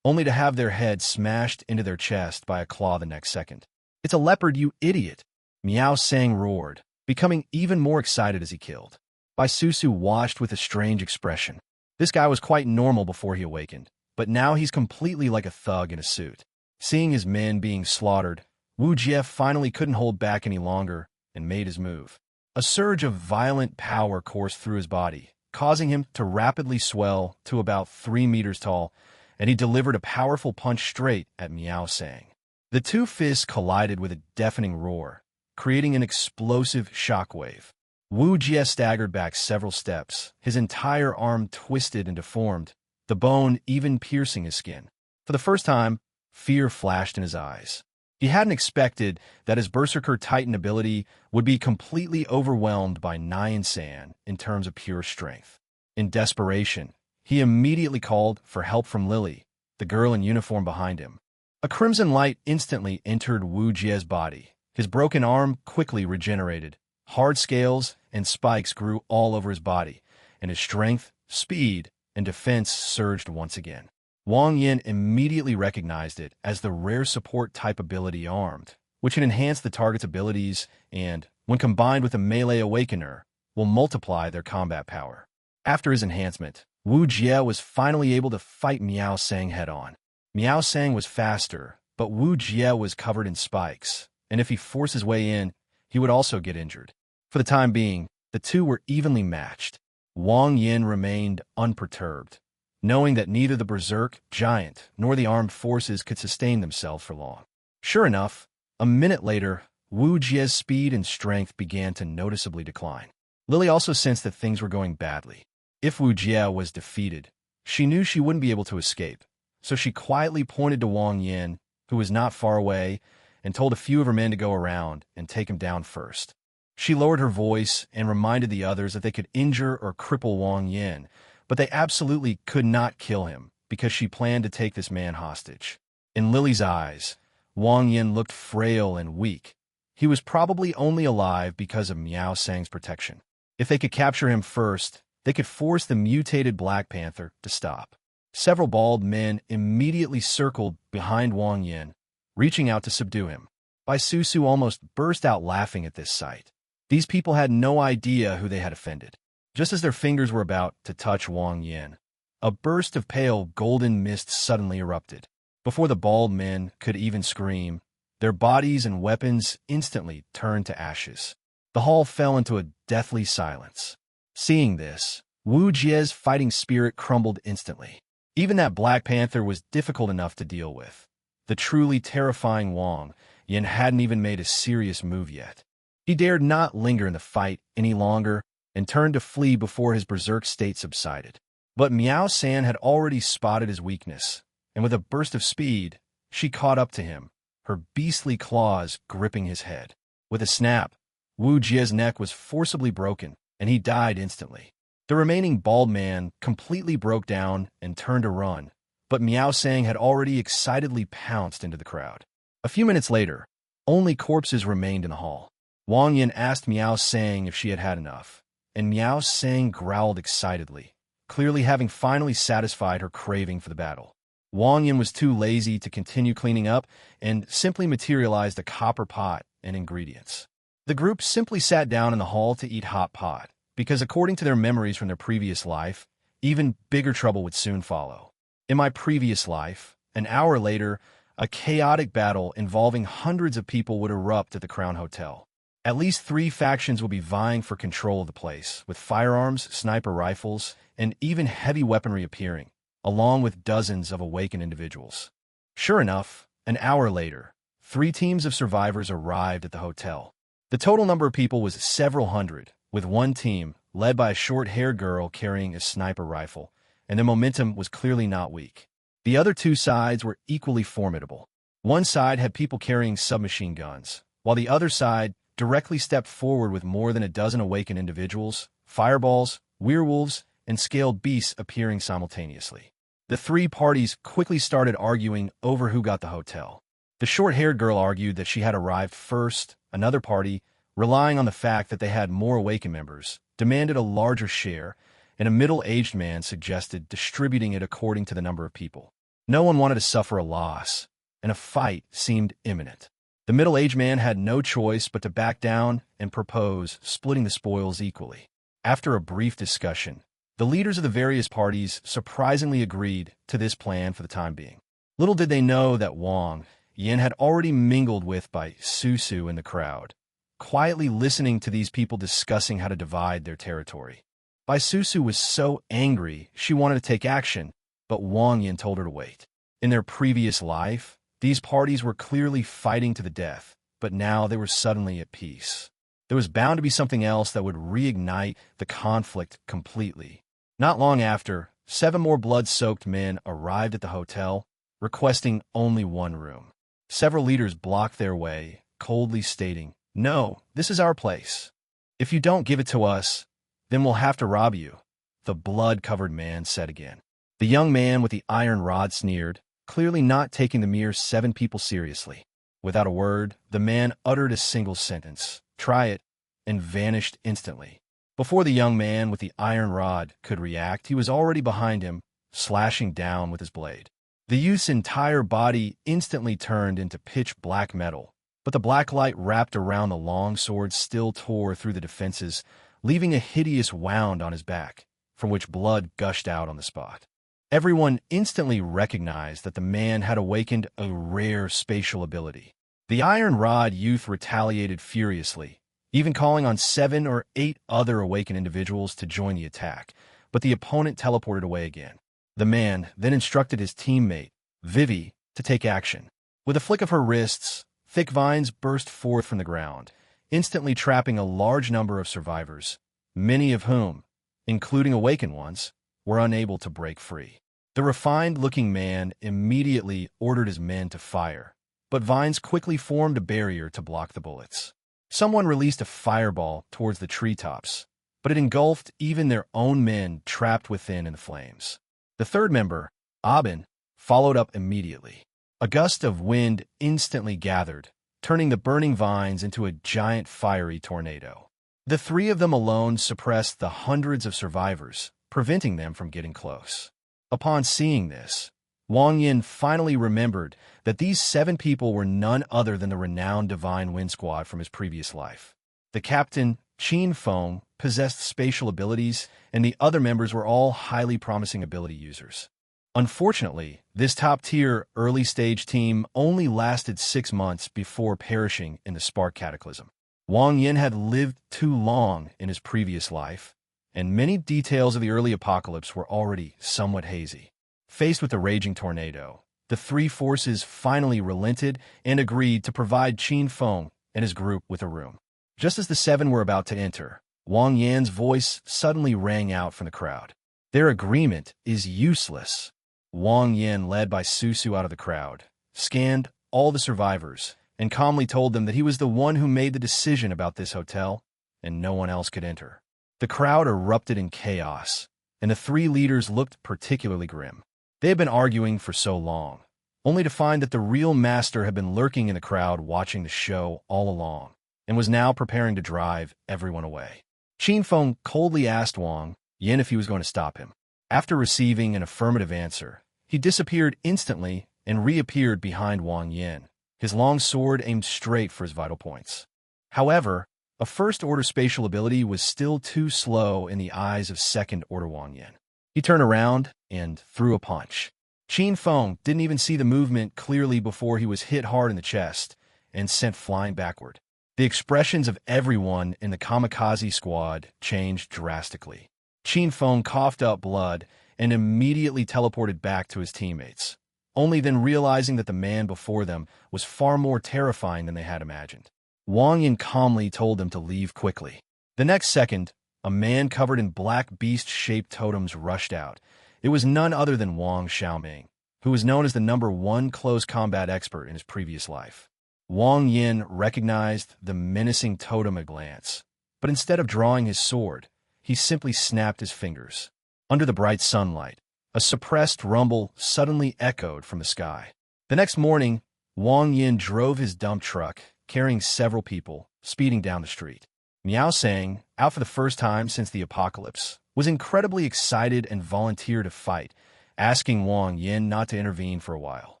only to have their head smashed into their chest by a claw the next second. "It's a leopard, you idiot!" Miao Sang roared, becoming even more excited as he killed. Bai Susu watched with a strange expression. This guy was quite normal before he awakened, but now he's completely like a thug in a suit. Seeing his men being slaughtered, Wu Jie finally couldn't hold back any longer and made his move. A surge of violent power coursed through his body, causing him to rapidly swell to about 3 meters tall, and he delivered a powerful punch straight at Miao Sang. The two fists collided with a deafening roar, creating an explosive shockwave. Wu Jie staggered back several steps, his entire arm twisted and deformed, the bone even piercing his skin. For the first time, fear flashed in his eyes. He hadn't expected that his Berserker Titan ability would be completely overwhelmed by Nyan San in terms of pure strength. In desperation, he immediately called for help from Lily, the girl in uniform behind him. A crimson light instantly entered Wu Jie's body. His broken arm quickly regenerated. Hard scales and spikes grew all over his body, and his strength, speed, and defense surged once again. Wang Yin immediately recognized it as the rare support type ability Armed, which can enhance the target's abilities and, when combined with a melee awakener, will multiply their combat power. After his enhancement, Wu Jie was finally able to fight Miao Sang head-on. Miao Sang was faster, but Wu Jie was covered in spikes, and if he forced his way in, he would also get injured. For the time being, the two were evenly matched. Wang Yin remained unperturbed, knowing that neither the Berserk Giant nor the armed forces could sustain themselves for long. Sure enough, a minute later, Wu Jie's speed and strength began to noticeably decline. Lily also sensed that things were going badly. If Wu Jie was defeated, she knew she wouldn't be able to escape, so she quietly pointed to Wang Yin, who was not far away, and told a few of her men to go around and take him down first. She lowered her voice and reminded the others that they could injure or cripple Wang Yin but they absolutely could not kill him because she planned to take this man hostage. In Lily's eyes, Wang Yin looked frail and weak. He was probably only alive because of Miao Sang's protection. If they could capture him first, they could force the mutated Black Panther to stop. Several bald men immediately circled behind Wang Yin, reaching out to subdue him. Bai Susu almost burst out laughing at this sight. These people had no idea who they had offended. Just as their fingers were about to touch Wang Yin, a burst of pale golden mist suddenly erupted. Before the bald men could even scream, their bodies and weapons instantly turned to ashes. The hall fell into a deathly silence. Seeing this, Wu Jie's fighting spirit crumbled instantly. Even that Black Panther was difficult enough to deal with. The truly terrifying Wang Yin hadn't even made a serious move yet. He dared not linger in the fight any longer and turned to flee before his berserk state subsided. But Miao San had already spotted his weakness, and with a burst of speed, she caught up to him, her beastly claws gripping his head. With a snap, Wu Jie's neck was forcibly broken, and he died instantly. The remaining bald man completely broke down and turned to run, but Miao Sang had already excitedly pounced into the crowd. A few minutes later, only corpses remained in the hall. Wang Yin asked Miao Sang if she had had enough, and Miao Sang growled excitedly, clearly having finally satisfied her craving for the battle. Wang Yin was too lazy to continue cleaning up and simply materialized a copper pot and ingredients. The group simply sat down in the hall to eat hot pot, because according to their memories from their previous life, even bigger trouble would soon follow. In my previous life, an hour later, a chaotic battle involving hundreds of people would erupt at the Crown Hotel. At least 3 factions would be vying for control of the place, with firearms, sniper rifles, and even heavy weaponry appearing, along with dozens of awakened individuals. Sure enough, an hour later, 3 teams of survivors arrived at the hotel. The total number of people was several hundred, with one team, led by a short-haired girl carrying a sniper rifle, and their momentum was clearly not weak. The other 2 sides were equally formidable. One side had people carrying submachine guns, while the other side directly stepped forward with more than a dozen awakened individuals, fireballs, werewolves, and scaled beasts appearing simultaneously. The 3 parties quickly started arguing over who got the hotel. The short-haired girl argued that she had arrived first. Another party, relying on the fact that they had more awakened members, demanded a larger share, and a middle-aged man suggested distributing it according to the number of people. No one wanted to suffer a loss, and a fight seemed imminent. The middle-aged man had no choice but to back down and propose splitting the spoils equally. After a brief discussion, the leaders of the various parties surprisingly agreed to this plan for the time being. Little did they know that Wang Yin had already mingled with Bai Susu in the crowd, quietly listening to these people discussing how to divide their territory. Bai Susu was so angry she wanted to take action, but Wang Yin told her to wait. In their previous life, these parties were clearly fighting to the death, but now they were suddenly at peace. There was bound to be something else that would reignite the conflict completely. Not long after, 7 more blood-soaked men arrived at the hotel, requesting only one room. Several leaders blocked their way, coldly stating, "No, this is our place. If you don't give it to us, then we'll have to rob you," the blood-covered man said again. The young man with the iron rod sneered, clearly not taking the mere 7 people seriously. Without a word, the man uttered a single sentence, "Try it," and vanished instantly. Before the young man with the iron rod could react, he was already behind him, slashing down with his blade. The youth's entire body instantly turned into pitch black metal, but the black light wrapped around the long sword still tore through the defenses, leaving a hideous wound on his back, from which blood gushed out on the spot. Everyone instantly recognized that the man had awakened a rare spatial ability. The iron rod youth retaliated furiously, even calling on 7 or 8 other awakened individuals to join the attack, but the opponent teleported away again. The man then instructed his teammate, Vivi, to take action. With a flick of her wrists, thick vines burst forth from the ground, instantly trapping a large number of survivors, many of whom, including awakened ones, were unable to break free. The refined-looking man immediately ordered his men to fire, but vines quickly formed a barrier to block the bullets. Someone released a fireball towards the treetops, but it engulfed even their own men trapped within in the flames. The third member, awaken, followed up immediately. A gust of wind instantly gathered, turning the burning vines into a giant fiery tornado. The three of them alone suppressed the hundreds of survivors, preventing them from getting close. Upon seeing this, Wang Yin finally remembered that these 7 people were none other than the renowned Divine Wind Squad from his previous life. The captain, Qin Feng, possessed spatial abilities, and the other members were all highly promising ability users. Unfortunately, this top-tier, early-stage team only lasted 6 months before perishing in the Spark Cataclysm. Wang Yin had lived too long in his previous life, and many details of the early apocalypse were already somewhat hazy. Faced with the raging tornado, the 3 forces finally relented and agreed to provide Qin Feng and his group with a room. Just as the 7 were about to enter, Wang Yan's voice suddenly rang out from the crowd. "Their agreement is useless." Wang Yan, led by Susu out of the crowd, scanned all the survivors and calmly told them that he was the one who made the decision about this hotel, and no one else could enter. The crowd erupted in chaos, and the 3 leaders looked particularly grim. They had been arguing for so long, only to find that the real master had been lurking in the crowd watching the show all along, and was now preparing to drive everyone away. Qin Feng coldly asked Wang Yin if he was going to stop him. After receiving an affirmative answer, he disappeared instantly and reappeared behind Wang Yin, his long sword aimed straight for his vital points. However, a first-order spatial ability was still too slow in the eyes of second-order Wang Yin. He turned around and threw a punch. Qin Feng didn't even see the movement clearly before he was hit hard in the chest and sent flying backward. The expressions of everyone in the kamikaze squad changed drastically. Qin Feng coughed up blood and immediately teleported back to his teammates, only then realizing that the man before them was far more terrifying than they had imagined. Wang Yin calmly told them to leave quickly. The next second, a man covered in black beast-shaped totems rushed out. It was none other than Wang Xiaoming, who was known as the #1 close combat expert in his previous life. Wang Yin recognized the menacing totem at a glance, but instead of drawing his sword, he simply snapped his fingers. Under the bright sunlight, a suppressed rumble suddenly echoed from the sky. The next morning, Wang Yin drove his dump truck, carrying several people, speeding down the street. Miao Sang, out for the first time since the apocalypse, was incredibly excited and volunteered to fight, asking Wang Yin not to intervene for a while.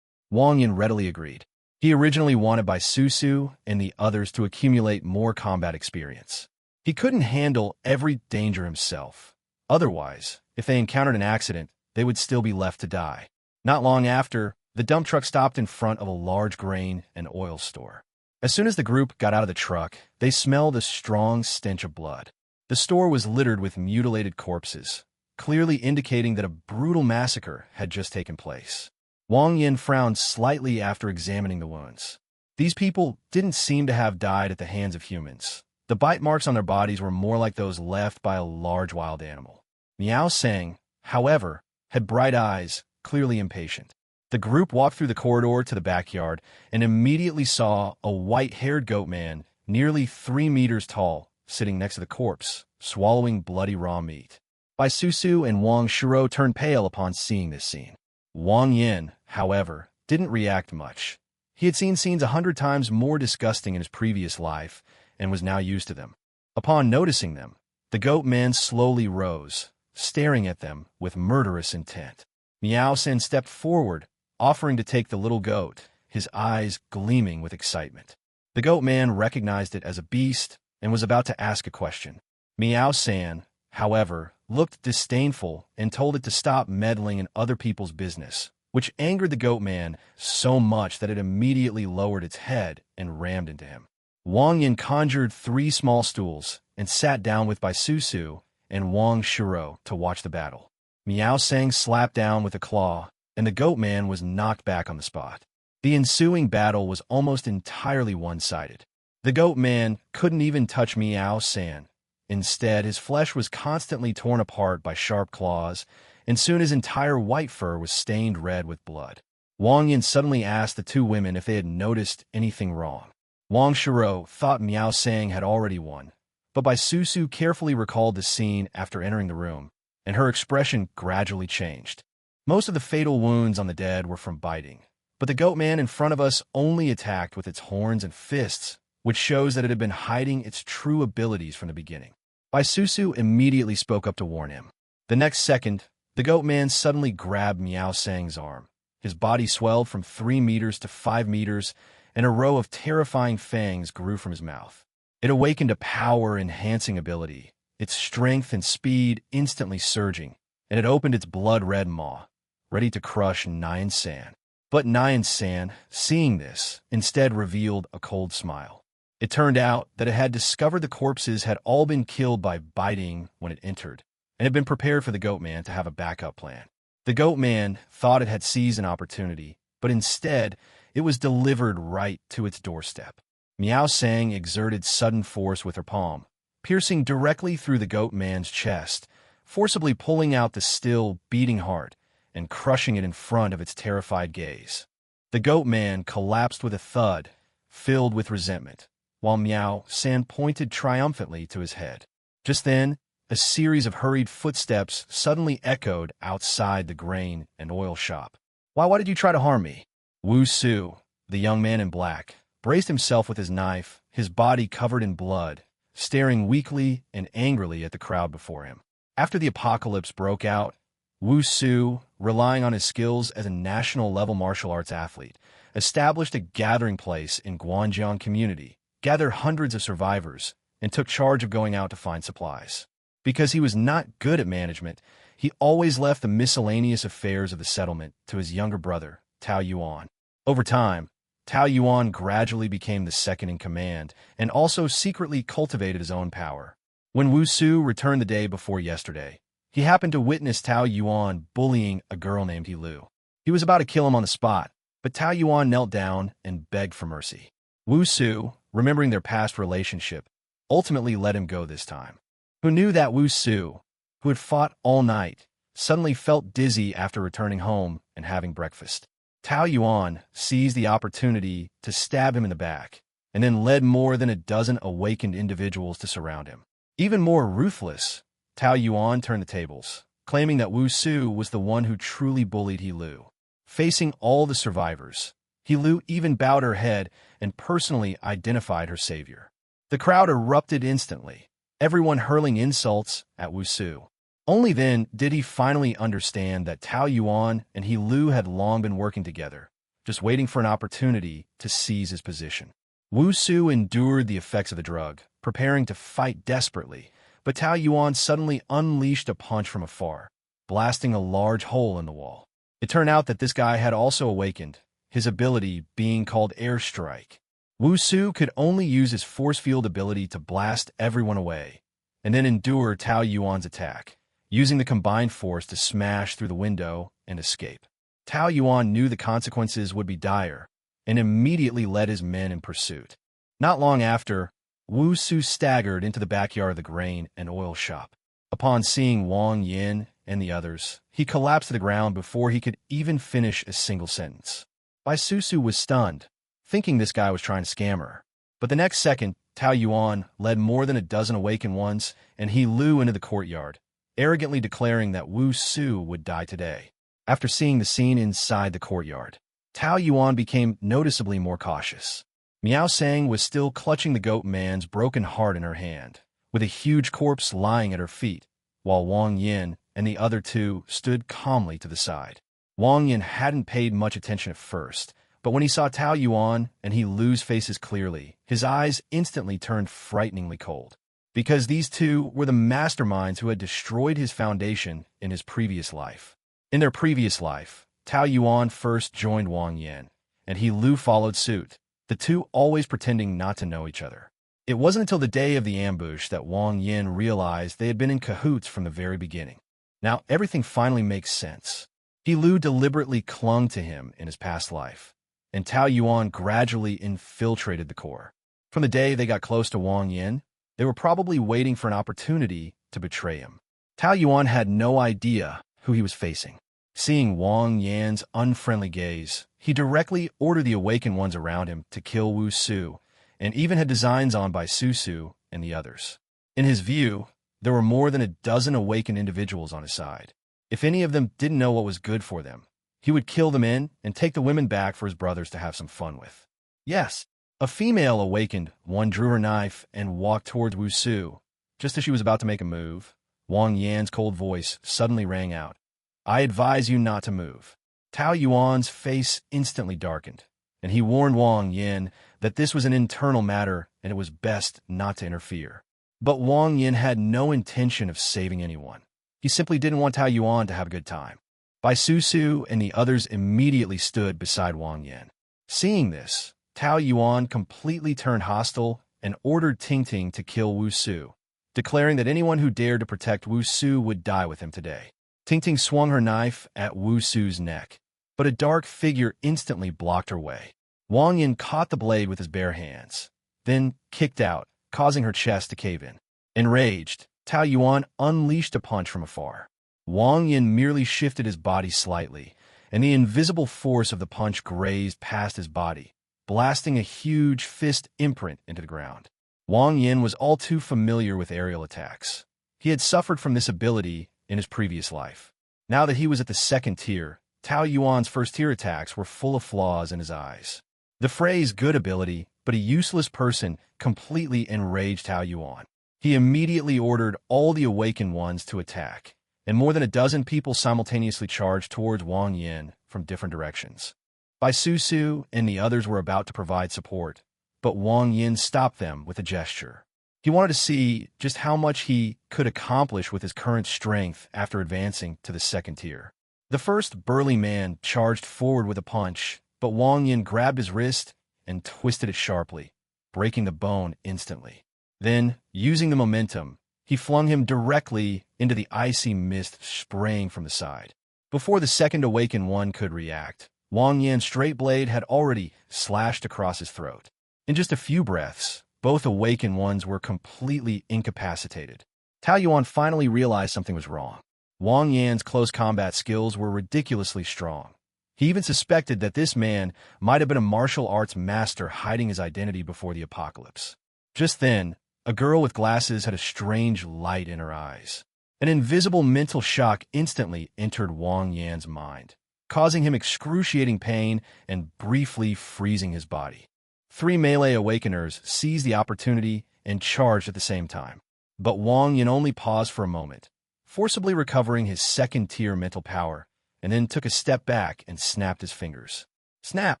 Wang Yin readily agreed. He originally wanted by Susu and the others to accumulate more combat experience. He couldn't handle every danger himself. Otherwise, if they encountered an accident, they would still be left to die. Not long after, the dump truck stopped in front of a large grain and oil store. As soon as the group got out of the truck, they smelled a strong stench of blood. The store was littered with mutilated corpses, clearly indicating that a brutal massacre had just taken place. Wang Yin frowned slightly after examining the wounds. These people didn't seem to have died at the hands of humans. The bite marks on their bodies were more like those left by a large wild animal. Miao Sang, however, had bright eyes, clearly impatient. The group walked through the corridor to the backyard and immediately saw a white-haired goat man, nearly 3 meters tall, sitting next to the corpse, swallowing bloody raw meat. Bai Susu and Wang Shiro turned pale upon seeing this scene. Wang Yin, however, didn't react much. He had seen scenes 100 times more disgusting in his previous life and was now used to them. Upon noticing them, the goat man slowly rose, staring at them with murderous intent. Miao Sen stepped forward, offering to take the little goat, his eyes gleaming with excitement. The goat man recognized it as a beast and was about to ask a question. Miao San, however, looked disdainful and told it to stop meddling in other people's business, which angered the goat man so much that it immediately lowered its head and rammed into him. Wang Yin conjured 3 small stools and sat down with Bai Susu and Wang Shiro to watch the battle. Miao Sang slapped down with a claw, and the goat man was knocked back on the spot. The ensuing battle was almost entirely one-sided. The goat man couldn't even touch Miao San. Instead, his flesh was constantly torn apart by sharp claws, and soon his entire white fur was stained red with blood. Wang Yin suddenly asked the 2 women if they had noticed anything wrong. Wang Shiro thought Miao Sang had already won, But Bai Susu carefully recalled the scene after entering the room, and her expression gradually changed. Most of the fatal wounds on the dead were from biting, but the goat man in front of us only attacked with its horns and fists, which shows that it had been hiding its true abilities from the beginning. Bai Susu immediately spoke up to warn him. The next second, the goat man suddenly grabbed Miao Sang's arm. His body swelled from 3 meters to 5 meters, and a row of terrifying fangs grew from his mouth. It awakened a power-enhancing ability, its strength and speed instantly surging, and it opened its blood-red maw, ready to crush Nyan San. But Nyan San, seeing this, instead revealed a cold smile. It turned out that it had discovered the corpses had all been killed by biting when it entered, and had been prepared for the goat man to have a backup plan. The goat man thought it had seized an opportunity, but instead, it was delivered right to its doorstep. Miao Sang exerted sudden force with her palm, piercing directly through the goat man's chest, forcibly pulling out the still beating heart and crushing it in front of its terrified gaze. The goat man collapsed with a thud, filled with resentment, while Miao San pointed triumphantly to his head. Just then, a series of hurried footsteps suddenly echoed outside the grain and oil shop. Why did you try to harm me?" Wu Su, the young man in black, braced himself with his knife, his body covered in blood, staring weakly and angrily at the crowd before him. After the apocalypse broke out, Wu Su, relying on his skills as a national-level martial arts athlete, established a gathering place in Guangjiang community, gathered hundreds of survivors, and took charge of going out to find supplies. Because he was not good at management, he always left the miscellaneous affairs of the settlement to his younger brother, Tao Yuan. Over time, Tao Yuan gradually became the second in command and also secretly cultivated his own power. When Wu Su returned the day before yesterday, he happened to witness Tao Yuan bullying a girl named He Lu. He was about to kill him on the spot, but Tao Yuan knelt down and begged for mercy. Wu Su, remembering their past relationship, ultimately let him go this time. Who knew that Wu Su, who had fought all night, suddenly felt dizzy after returning home and having breakfast. Tao Yuan seized the opportunity to stab him in the back, and then led more than a dozen awakened individuals to surround him. Even more ruthless, Tao Yuan turned the tables, claiming that Wu Su was the one who truly bullied He Lu. Facing all the survivors, He Lu even bowed her head and personally identified her savior. The crowd erupted instantly, everyone hurling insults at Wu Su. Only then did he finally understand that Tao Yuan and He Lu had long been working together, just waiting for an opportunity to seize his position. Wu Su endured the effects of the drug, preparing to fight desperately, but Tao Yuan suddenly unleashed a punch from afar, blasting a large hole in the wall. It turned out that this guy had also awakened, his ability being called airstrike. Wu Su could only use his force field ability to blast everyone away, and then endure Tao Yuan's attack, using the combined force to smash through the window and escape. Tao Yuan knew the consequences would be dire, and immediately led his men in pursuit. Not long after, Wu Su staggered into the backyard of the grain and oil shop. Upon seeing Wang Yin and the others, he collapsed to the ground before he could even finish a single sentence. Bai Susu was stunned, thinking this guy was trying to scam her. But the next second, Tao Yuan led more than a dozen awakened ones, and He Lu into the courtyard, arrogantly declaring that Wu Su would die today. After seeing the scene inside the courtyard, Tao Yuan became noticeably more cautious. Miao Sang was still clutching the goat man's broken heart in her hand, with a huge corpse lying at her feet, while Wang Yin and the other two stood calmly to the side. Wang Yin hadn't paid much attention at first, but when he saw Tao Yuan and He Lu's faces clearly, his eyes instantly turned frighteningly cold. Because these two were the masterminds who had destroyed his foundation in his previous life. In their previous life, Tao Yuan first joined Wang Yin, and He Lu followed suit, the two always pretending not to know each other. It wasn't until the day of the ambush that Wang Yin realized they had been in cahoots from the very beginning. Now everything finally makes sense. He Lu deliberately clung to him in his past life, and Tao Yuan gradually infiltrated the core. From the day they got close to Wang Yin, they were probably waiting for an opportunity to betray him. Tao Yuan had no idea who he was facing. Seeing Wang Yan's unfriendly gaze, he directly ordered the awakened ones around him to kill Wu Su, and even had designs on Bai Susu and the others. In his view, there were more than a dozen awakened individuals on his side. If any of them didn't know what was good for them, he would kill them in and take the women back for his brothers to have some fun with. Yes, a female awakened one drew her knife and walked towards Wu Su. Just as she was about to make a move, Wang Yan's cold voice suddenly rang out. I advise you not to move. Tao Yuan's face instantly darkened, and he warned Wang Yan that this was an internal matter and it was best not to interfere. But Wang Yan had no intention of saving anyone. He simply didn't want Tao Yuan to have a good time. Bai Susu and the others immediately stood beside Wang Yan. Seeing this, Tao Yuan completely turned hostile and ordered Ting Ting to kill Wu Su, declaring that anyone who dared to protect Wu Su would die with him today. Ting Ting swung her knife at Wu Su's neck, but a dark figure instantly blocked her way. Wang Yan caught the blade with his bare hands, then kicked out, causing her chest to cave in. Enraged, Tao Yuan unleashed a punch from afar. Wang Yan merely shifted his body slightly, and the invisible force of the punch grazed past his body, blasting a huge fist imprint into the ground. Wang Yan was all too familiar with aerial attacks. He had suffered from this ability in his previous life. Now that he was at the second tier, Tao Yuan's first-tier attacks were full of flaws in his eyes. The phrase good ability, but a useless person completely enraged Tao Yuan. He immediately ordered all the awakened ones to attack, and more than a dozen people simultaneously charged towards Wang Yan from different directions. Bai Susu and the others were about to provide support, but Wang Yan stopped them with a gesture. He wanted to see just how much he could accomplish with his current strength after advancing to the second tier. The first burly man charged forward with a punch, but Wang Yan grabbed his wrist and twisted it sharply, breaking the bone instantly. Then, using the momentum, he flung him directly into the icy mist spraying from the side. Before the second awakened one could react, Wang Yan's straight blade had already slashed across his throat. In just a few breaths, both awakened ones were completely incapacitated. Tao Yuan finally realized something was wrong. Wang Yan's close combat skills were ridiculously strong. He even suspected that this man might have been a martial arts master hiding his identity before the apocalypse. Just then, a girl with glasses had a strange light in her eyes. An invisible mental shock instantly entered Wang Yan's mind, causing him excruciating pain and briefly freezing his body. 3 melee awakeners seized the opportunity and charged at the same time. But Wang Yan only paused for a moment, forcibly recovering his second-tier mental power, and then took a step back and snapped his fingers. Snap!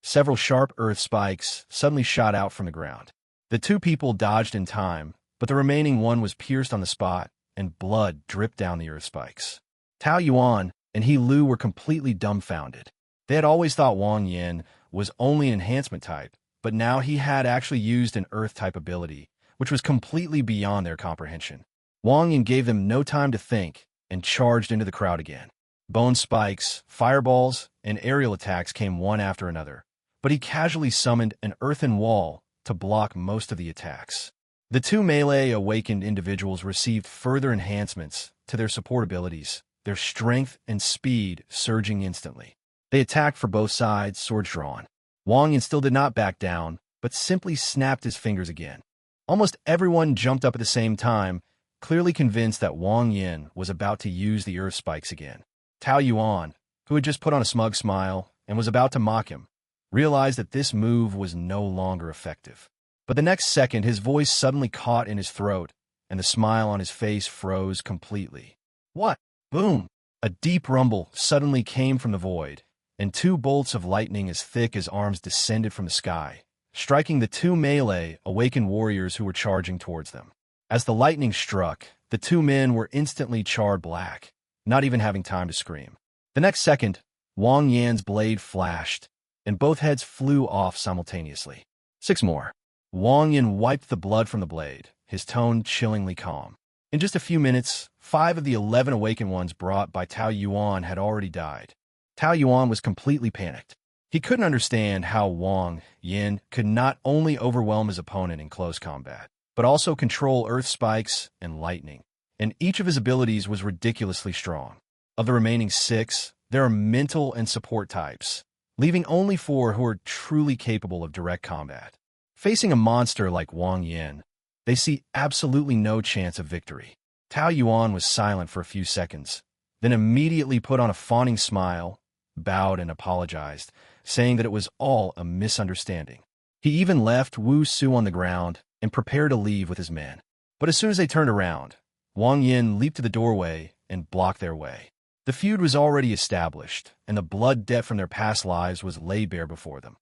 Several sharp earth spikes suddenly shot out from the ground. The 2 people dodged in time, but the remaining one was pierced on the spot, and blood dripped down the earth spikes. Tao Yuan and He Lu were completely dumbfounded. They had always thought Wang Yan was only an enhancement type, but now he had actually used an earth-type ability, which was completely beyond their comprehension. Wang Yan gave them no time to think and charged into the crowd again. Bone spikes, fireballs, and aerial attacks came one after another, but he casually summoned an earthen wall to block most of the attacks. The 2 melee awakened individuals received further enhancements to their support abilities, their strength and speed surging instantly. They attacked for both sides, swords drawn. Wang Yan still did not back down, but simply snapped his fingers again. Almost everyone jumped up at the same time, clearly convinced that Wang Yan was about to use the earth spikes again. Tao Yuan, who had just put on a smug smile and was about to mock him, realized that this move was no longer effective. But the next second, his voice suddenly caught in his throat, and the smile on his face froze completely. What? Boom! A deep rumble suddenly came from the void, and 2 bolts of lightning as thick as arms descended from the sky, striking the 2 melee awakened warriors who were charging towards them. As the lightning struck, the 2 men were instantly charred black, not even having time to scream. The next second, Wang Yan's blade flashed, and both heads flew off simultaneously. 6 more. Wang Yan wiped the blood from the blade, his tone chillingly calm. In just a few minutes, 5 of the 11 awakened ones brought by Tao Yuan had already died. Tao Yuan was completely panicked. He couldn't understand how Wang Yan could not only overwhelm his opponent in close combat, but also control earth spikes and lightning, and each of his abilities was ridiculously strong. Of the remaining 6, there are mental and support types, leaving only 4 who are truly capable of direct combat. Facing a monster like Wang Yan, They see absolutely no chance of victory. Tao Yuan was silent for a few seconds, then immediately put on a fawning smile, bowed and apologized, saying that it was all a misunderstanding. He even left Wu Su on the ground and prepared to leave with his men. But as soon as they turned around, Wang Yin leaped to the doorway and blocked their way. The feud was already established, and the blood debt from their past lives was laid bare before them.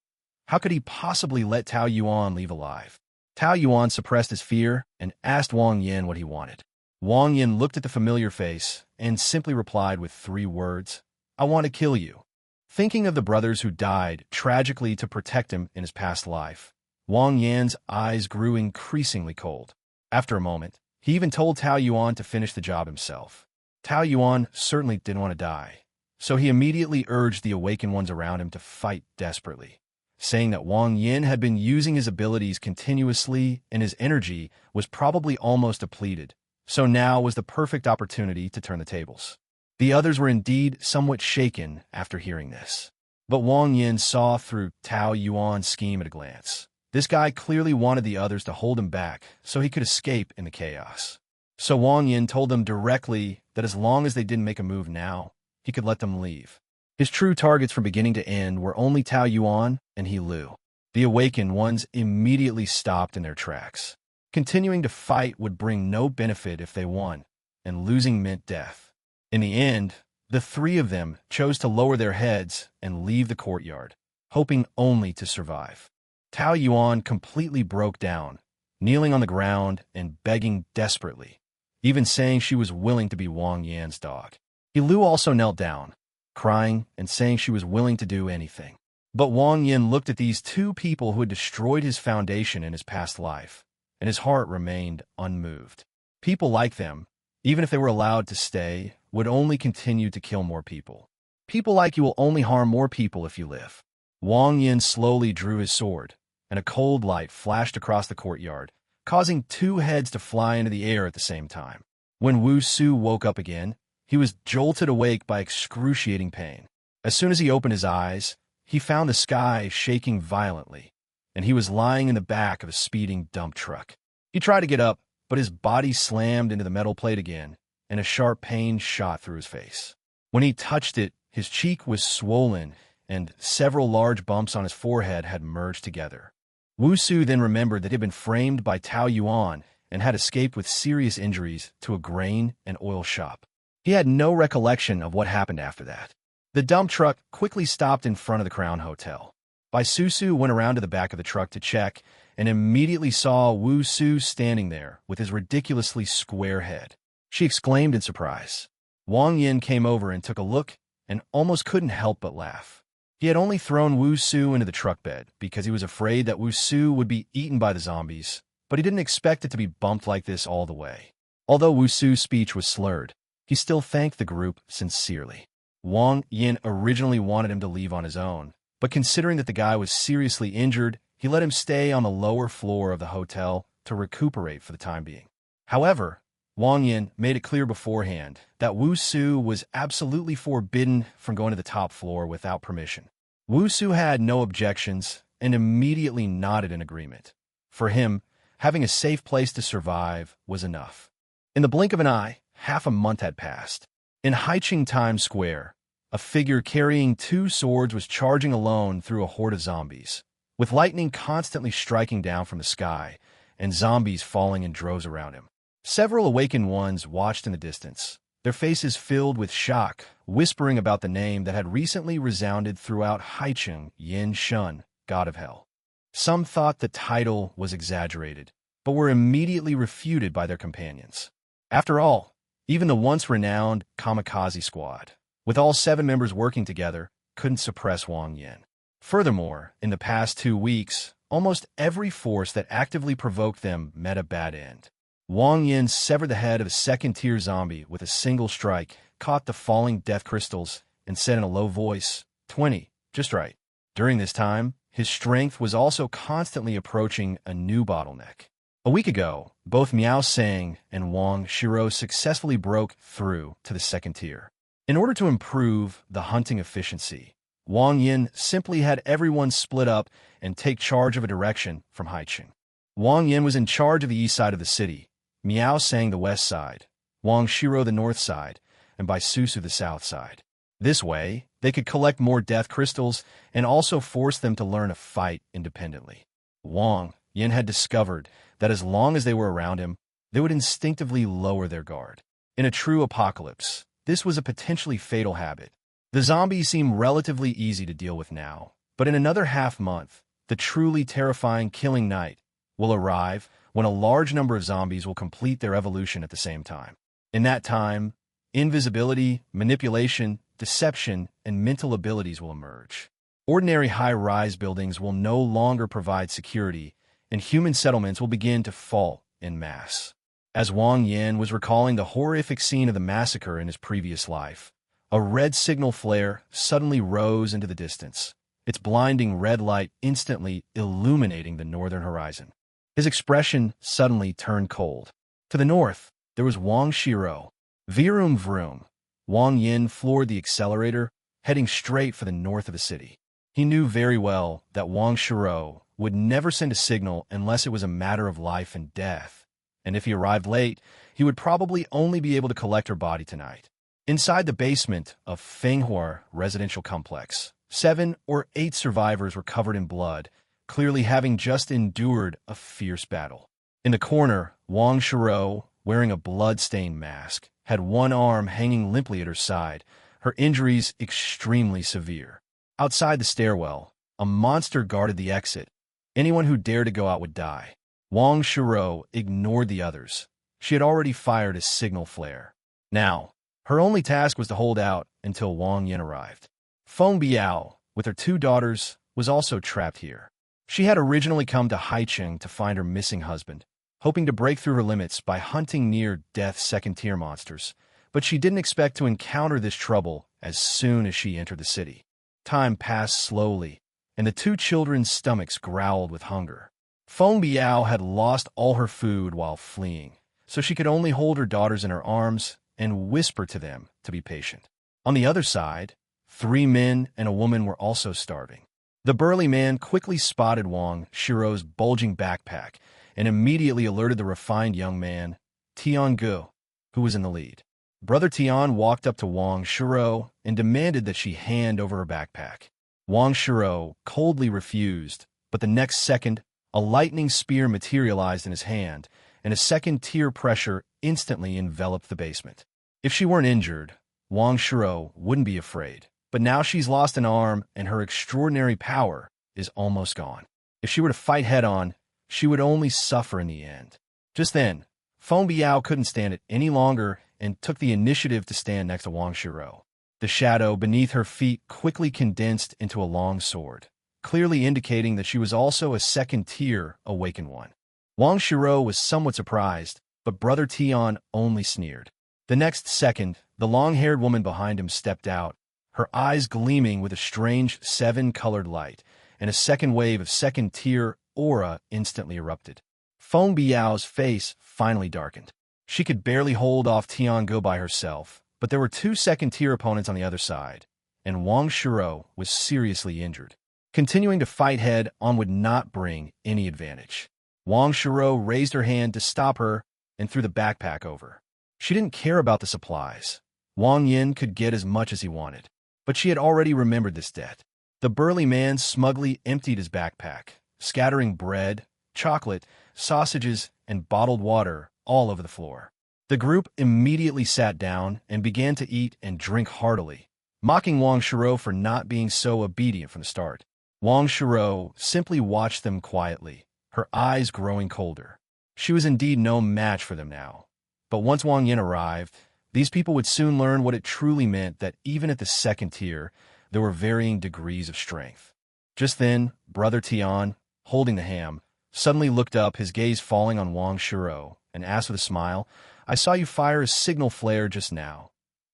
How could he possibly let Tao Yuan leave alive? Tao Yuan suppressed his fear and asked Wang Yin what he wanted. Wang Yin looked at the familiar face and simply replied with 3 words, "I want to kill you." Thinking of the brothers who died tragically to protect him in his past life, Wang Yan's eyes grew increasingly cold. After a moment, he even told Tao Yuan to finish the job himself. Tao Yuan certainly didn't want to die, so he immediately urged the awakened ones around him to fight desperately, saying that Wang Yin had been using his abilities continuously and his energy was probably almost depleted, so now was the perfect opportunity to turn the tables. The others were indeed somewhat shaken after hearing this. But Wang Yin saw through Tao Yuan's scheme at a glance. This guy clearly wanted the others to hold him back so he could escape in the chaos. So Wang Yin told them directly that as long as they didn't make a move now, he could let them leave. His true targets from beginning to end were only Tao Yuan and He Lu. The awakened ones immediately stopped in their tracks. Continuing to fight would bring no benefit if they won, and losing meant death. In the end, the 3 of them chose to lower their heads and leave the courtyard, hoping only to survive. Tao Yuan completely broke down, kneeling on the ground and begging desperately, even saying she was willing to be Wang Yan's dog. He Lu also knelt down, crying and saying she was willing to do anything. But Wang Yin looked at these 2 people who had destroyed his foundation in his past life, and his heart remained unmoved. People like them, even if they were allowed to stay, would only continue to kill more people. People like you will only harm more people if you live. Wang Yin slowly drew his sword, and a cold light flashed across the courtyard, causing 2 heads to fly into the air at the same time. When Wu Su woke up again, he was jolted awake by excruciating pain. As soon as he opened his eyes, he found the sky shaking violently, and he was lying in the back of a speeding dump truck. He tried to get up, but his body slammed into the metal plate again, and a sharp pain shot through his face. When he touched it, his cheek was swollen, and several large bumps on his forehead had merged together. Wu Su then remembered that he had been framed by Tao Yuan and had escaped with serious injuries to a grain and oil shop. He had no recollection of what happened after that. The dump truck quickly stopped in front of the Crown Hotel. Bai Susu went around to the back of the truck to check and immediately saw Wu Su standing there with his ridiculously square head. She exclaimed in surprise. Wang Yin came over and took a look and almost couldn't help but laugh. He had only thrown Wu Su into the truck bed because he was afraid that Wu Su would be eaten by the zombies, but he didn't expect it to be bumped like this all the way. Although Wu Su's speech was slurred, he still thanked the group sincerely. Wang Yin originally wanted him to leave on his own, but considering that the guy was seriously injured, he let him stay on the lower floor of the hotel to recuperate for the time being. However, Wang Yin made it clear beforehand that Wu Su was absolutely forbidden from going to the top floor without permission. Wu Su had no objections and immediately nodded in agreement. For him, having a safe place to survive was enough. In the blink of an eye, half a month had passed. In Haiqing Times Square, a figure carrying 2 swords was charging alone through a horde of zombies, with lightning constantly striking down from the sky and zombies falling in droves around him. Several awakened ones watched in the distance, their faces filled with shock, whispering about the name that had recently resounded throughout Haiqing, Yin Shun, God of Hell. Some thought the title was exaggerated, but were immediately refuted by their companions. After all, even the once renowned Kamikaze Squad, with all 7 members working together, couldn't suppress Wang Yin. Furthermore, in the past 2 weeks, almost every force that actively provoked them met a bad end. Wang Yin severed the head of a second-tier zombie with a single strike, caught the falling death crystals, and said in a low voice, 20, just right. During this time, his strength was also constantly approaching a new bottleneck. A week ago, both Miao Sang and Wang Shiro successfully broke through to the second tier. In order to improve the hunting efficiency, Wang Yin simply had everyone split up and take charge of a direction from Haiqing. Wang Yin was in charge of the east side of the city, Miao Sang the west side, Wang Shiro the north side, and Bai Susu the south side. This way, they could collect more death crystals and also force them to learn to fight independently. Wang Yin had discovered that as long as they were around him, they would instinctively lower their guard. In a true apocalypse, this was a potentially fatal habit. The zombies seem relatively easy to deal with now, but in another half-month, the truly terrifying killing night will arrive when a large number of zombies will complete their evolution at the same time. In that time, invisibility, manipulation, deception, and mental abilities will emerge. Ordinary high-rise buildings will no longer provide security, and human settlements will begin to fall en masse. As Wang Yin was recalling the horrific scene of the massacre in his previous life, a red signal flare suddenly rose into the distance, its blinding red light instantly illuminating the northern horizon. His expression suddenly turned cold. To the north, there was Wang Shiro. Vroom vroom. Wang Yin floored the accelerator, heading straight for the north of the city. He knew very well that Wang Shiro would never send a signal unless it was a matter of life and death, and if he arrived late, he would probably only be able to collect her body tonight. Inside the basement of Fenghua residential complex, 7 or 8 survivors were covered in blood, clearly having just endured a fierce battle. In the corner, Wang Shiro, wearing a blood-stained mask, had one arm hanging limply at her side, her injuries extremely severe. Outside the stairwell, a monster guarded the exit. Anyone who dared to go out would die. Wang Shiro ignored the others. She had already fired a signal flare. Now, her only task was to hold out until Wang Yin arrived. Feng Biao, with her 2 daughters, was also trapped here. She had originally come to Haicheng to find her missing husband, hoping to break through her limits by hunting near-death second-tier monsters, but she didn't expect to encounter this trouble as soon as she entered the city. Time passed slowly, and the 2 children's stomachs growled with hunger. Feng Biao had lost all her food while fleeing, so she could only hold her daughters in her arms and whisper to them to be patient. On the other side, 3 men and a woman were also starving. The burly man quickly spotted Wang Shiro's bulging backpack and immediately alerted the refined young man, Tian Gu, who was in the lead. Brother Tian walked up to Wang Shiro and demanded that she hand over her backpack. Wang Shiro coldly refused, but the next second, a lightning spear materialized in his hand, and a second-tier pressure instantly enveloped the basement. If she weren't injured, Wang Shiro wouldn't be afraid. But now she's lost an arm, and her extraordinary power is almost gone. If she were to fight head-on, she would only suffer in the end. Just then, Feng Biao couldn't stand it any longer and took the initiative to stand next to Wang Shiro. The shadow beneath her feet quickly condensed into a long sword, clearly indicating that she was also a second-tier awakened one. Wang Shiro was somewhat surprised, but Brother Tian only sneered. The next second, the long-haired woman behind him stepped out, her eyes gleaming with a strange 7-colored light, and a second wave of second-tier aura instantly erupted. Feng Biao's face finally darkened. She could barely hold off Tiango by herself, but there were 2 second-tier opponents on the other side, and Wang Shiro was seriously injured. Continuing to fight head-on would not bring any advantage. Wang Shiro raised her hand to stop her and threw the backpack over. She didn't care about the supplies. Wang Yin could get as much as he wanted, but she had already remembered this debt. The burly man smugly emptied his backpack, scattering bread, chocolate, sausages, and bottled water all over the floor. The group immediately sat down and began to eat and drink heartily, mocking Wang Shiro for not being so obedient from the start. Wang Shiro simply watched them quietly, her eyes growing colder. She was indeed no match for them now. But once Wang Yin arrived, these people would soon learn what it truly meant that even at the second tier, there were varying degrees of strength. Just then, Brother Tian, holding the ham, suddenly looked up, his gaze falling on Wang Shiro, and asked with a smile, "I saw you fire a signal flare just now.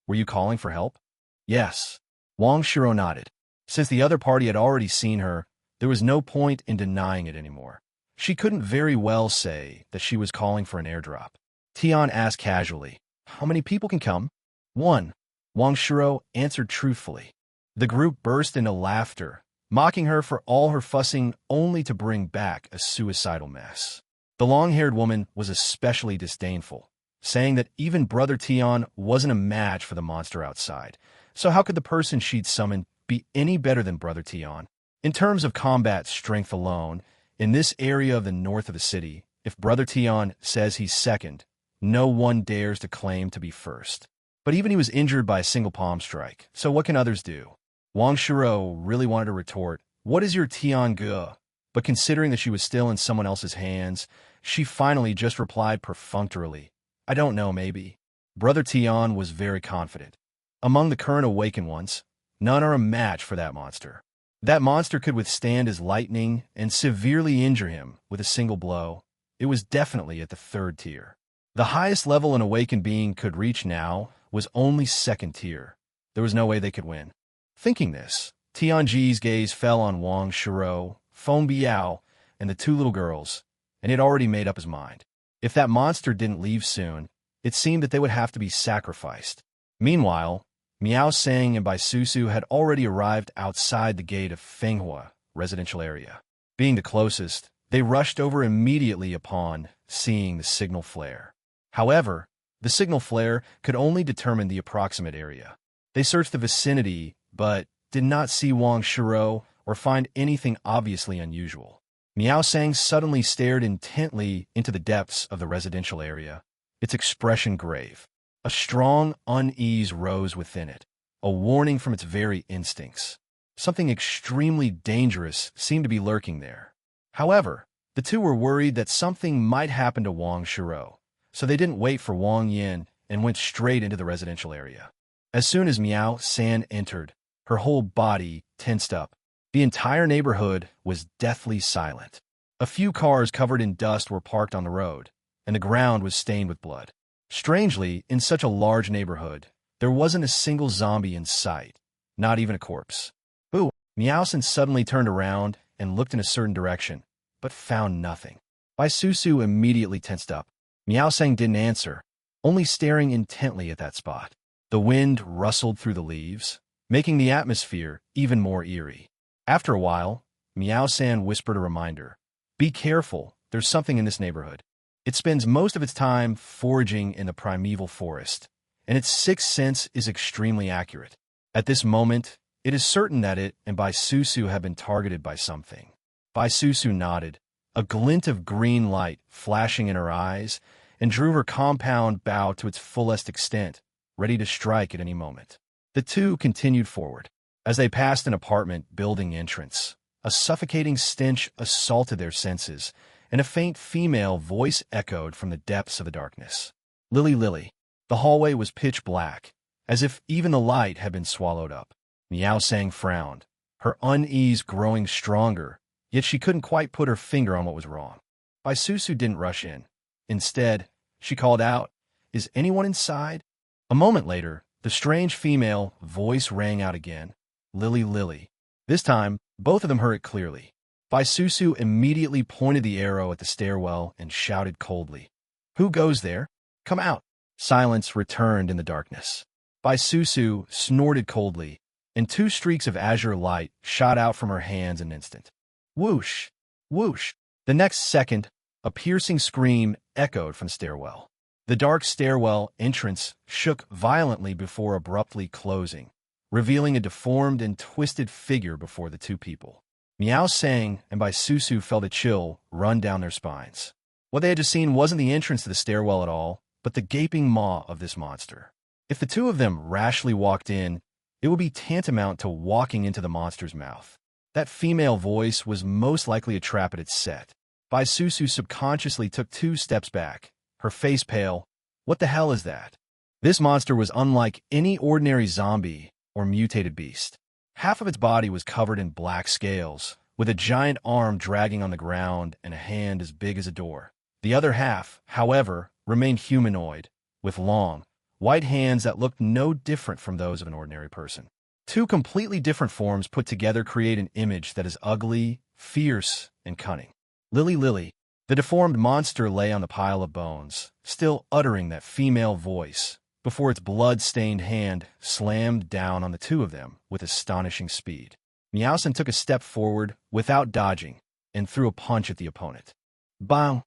Were you calling for help?" "Yes." Wang Shiro nodded. Since the other party had already seen her, there was no point in denying it anymore. She couldn't very well say that she was calling for an airdrop. Tian asked casually, "How many people can come?" "1." Wang Shiro answered truthfully. The group burst into laughter, mocking her for all her fussing only to bring back a suicidal mess. The long-haired woman was especially disdainful, saying that even Brother Tian wasn't a match for the monster outside. So how could the person she'd summoned be any better than Brother Tian? In terms of combat strength alone, in this area of the north of the city, if Brother Tian says he's second, no one dares to claim to be first. But even he was injured by a single palm strike, so what can others do? Wang Shiro really wanted to retort, "What is your Tian Ge?" But considering that she was still in someone else's hands, she finally just replied perfunctorily, "I don't know, maybe." Brother Tian was very confident. Among the current awakened ones, none are a match for that monster. That monster could withstand his lightning and severely injure him with a single blow. It was definitely at the third tier. The highest level an awakened being could reach now was only second tier. There was no way they could win. Thinking this, Tianji's gaze fell on Wang Shiro, Feng Biao, and the two little girls, and he had already made up his mind. If that monster didn't leave soon, it seemed that they would have to be sacrificed. Meanwhile, Miao Sang and Bai Susu had already arrived outside the gate of Fenghua residential area. Being the closest, they rushed over immediately upon seeing the signal flare. However, the signal flare could only determine the approximate area. They searched the vicinity, but did not see Wang Shiro or find anything obviously unusual. Miao Sang suddenly stared intently into the depths of the residential area, its expression grave. A strong unease rose within it, a warning from its very instincts. Something extremely dangerous seemed to be lurking there. However, the two were worried that something might happen to Wang Shiro, so they didn't wait for Wang Yin and went straight into the residential area. As soon as Miao San entered, her whole body tensed up. The entire neighborhood was deathly silent. A few cars covered in dust were parked on the road, and the ground was stained with blood. Strangely, in such a large neighborhood, there wasn't a single zombie in sight, not even a corpse. Ooh! Meowson suddenly turned around and looked in a certain direction, but found nothing. Bai Susu immediately tensed up. Miao Sang didn't answer, only staring intently at that spot. The wind rustled through the leaves, making the atmosphere even more eerie. After a while, Miao San whispered a reminder. "Be careful, there's something in this neighborhood. It spends most of its time foraging in the primeval forest, and its sixth sense is extremely accurate. At this moment, it is certain that it and Bai Susu have been targeted by something." Bai Susu nodded, a glint of green light flashing in her eyes, and drew her compound bow to its fullest extent, ready to strike at any moment. The two continued forward. As they passed an apartment building entrance, a suffocating stench assaulted their senses, and a faint female voice echoed from the depths of the darkness. "Lily, Lily." The hallway was pitch black, as if even the light had been swallowed up. Miao Sang frowned, her unease growing stronger, yet she couldn't quite put her finger on what was wrong. Bai Susu didn't rush in. Instead, she called out, "Is anyone inside?" A moment later, the strange female voice rang out again, "Lily, Lily." This time, both of them heard it clearly. Bai Susu immediately pointed the arrow at the stairwell and shouted coldly, "Who goes there? Come out." Silence returned in the darkness. Bai Susu snorted coldly, and two streaks of azure light shot out from her hands in an instant. Whoosh! Whoosh! The next second, a piercing scream echoed from the stairwell. The dark stairwell entrance shook violently before abruptly closing, revealing a deformed and twisted figure before the two people. Miao Sang and Bai Susu felt a chill run down their spines. What they had just seen wasn't the entrance to the stairwell at all, but the gaping maw of this monster. If the two of them rashly walked in, it would be tantamount to walking into the monster's mouth. That female voice was most likely a trap at its set. Bai Susu subconsciously took 2 steps back, her face pale. What the hell is that? This monster was unlike any ordinary zombie or mutated beast. Half of its body was covered in black scales, with a giant arm dragging on the ground and a hand as big as a door. The other half, however, remained humanoid, with long, white hands that looked no different from those of an ordinary person. 2 completely different forms put together create an image that is ugly, fierce, and cunning. Lily, Lily. The deformed monster lay on the pile of bones, still uttering that female voice, before its blood-stained hand slammed down on the 2 of them with astonishing speed. Meowson took a step forward without dodging and threw a punch at the opponent. Bang!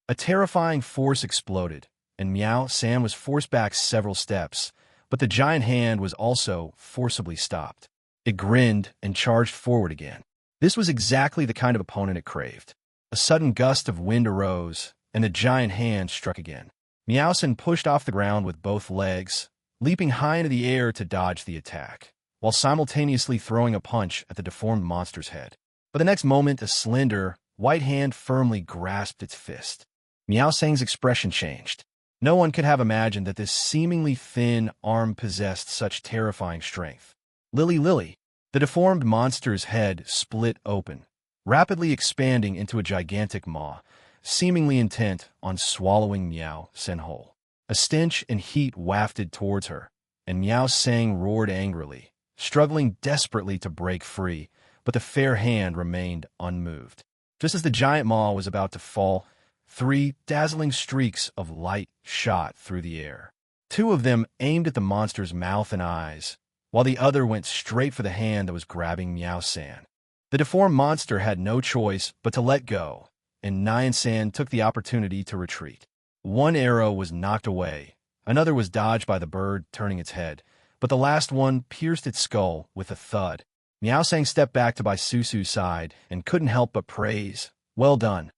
A terrifying force exploded, and Meow San was forced back several steps, but the giant hand was also forcibly stopped. It grinned and charged forward again. This was exactly the kind of opponent it craved. A sudden gust of wind arose, and the giant hand struck again. Meow San pushed off the ground with both legs, leaping high into the air to dodge the attack, while simultaneously throwing a punch at the deformed monster's head. But the next moment, a slender, white hand firmly grasped its fist. Meow Sang's expression changed. No one could have imagined that this seemingly thin arm possessed such terrifying strength. Lily. The deformed monster's head split open, rapidly expanding into a gigantic maw, seemingly intent on swallowing Meow San whole. A stench and heat wafted towards her, and Meow Sang roared angrily, struggling desperately to break free, but the fair hand remained unmoved. Just as the giant maw was about to fall, 3 dazzling streaks of light shot through the air. 2 of them aimed at the monster's mouth and eyes, while the other went straight for the hand that was grabbing Meow San. The deformed monster had no choice but to let go, and Nyan San took the opportunity to retreat. 1 arrow was knocked away, another was dodged by the bird turning its head, but the last one pierced its skull with a thud. Meow Sang stepped back to Bai Susu's side and couldn't help but praise, "Well done."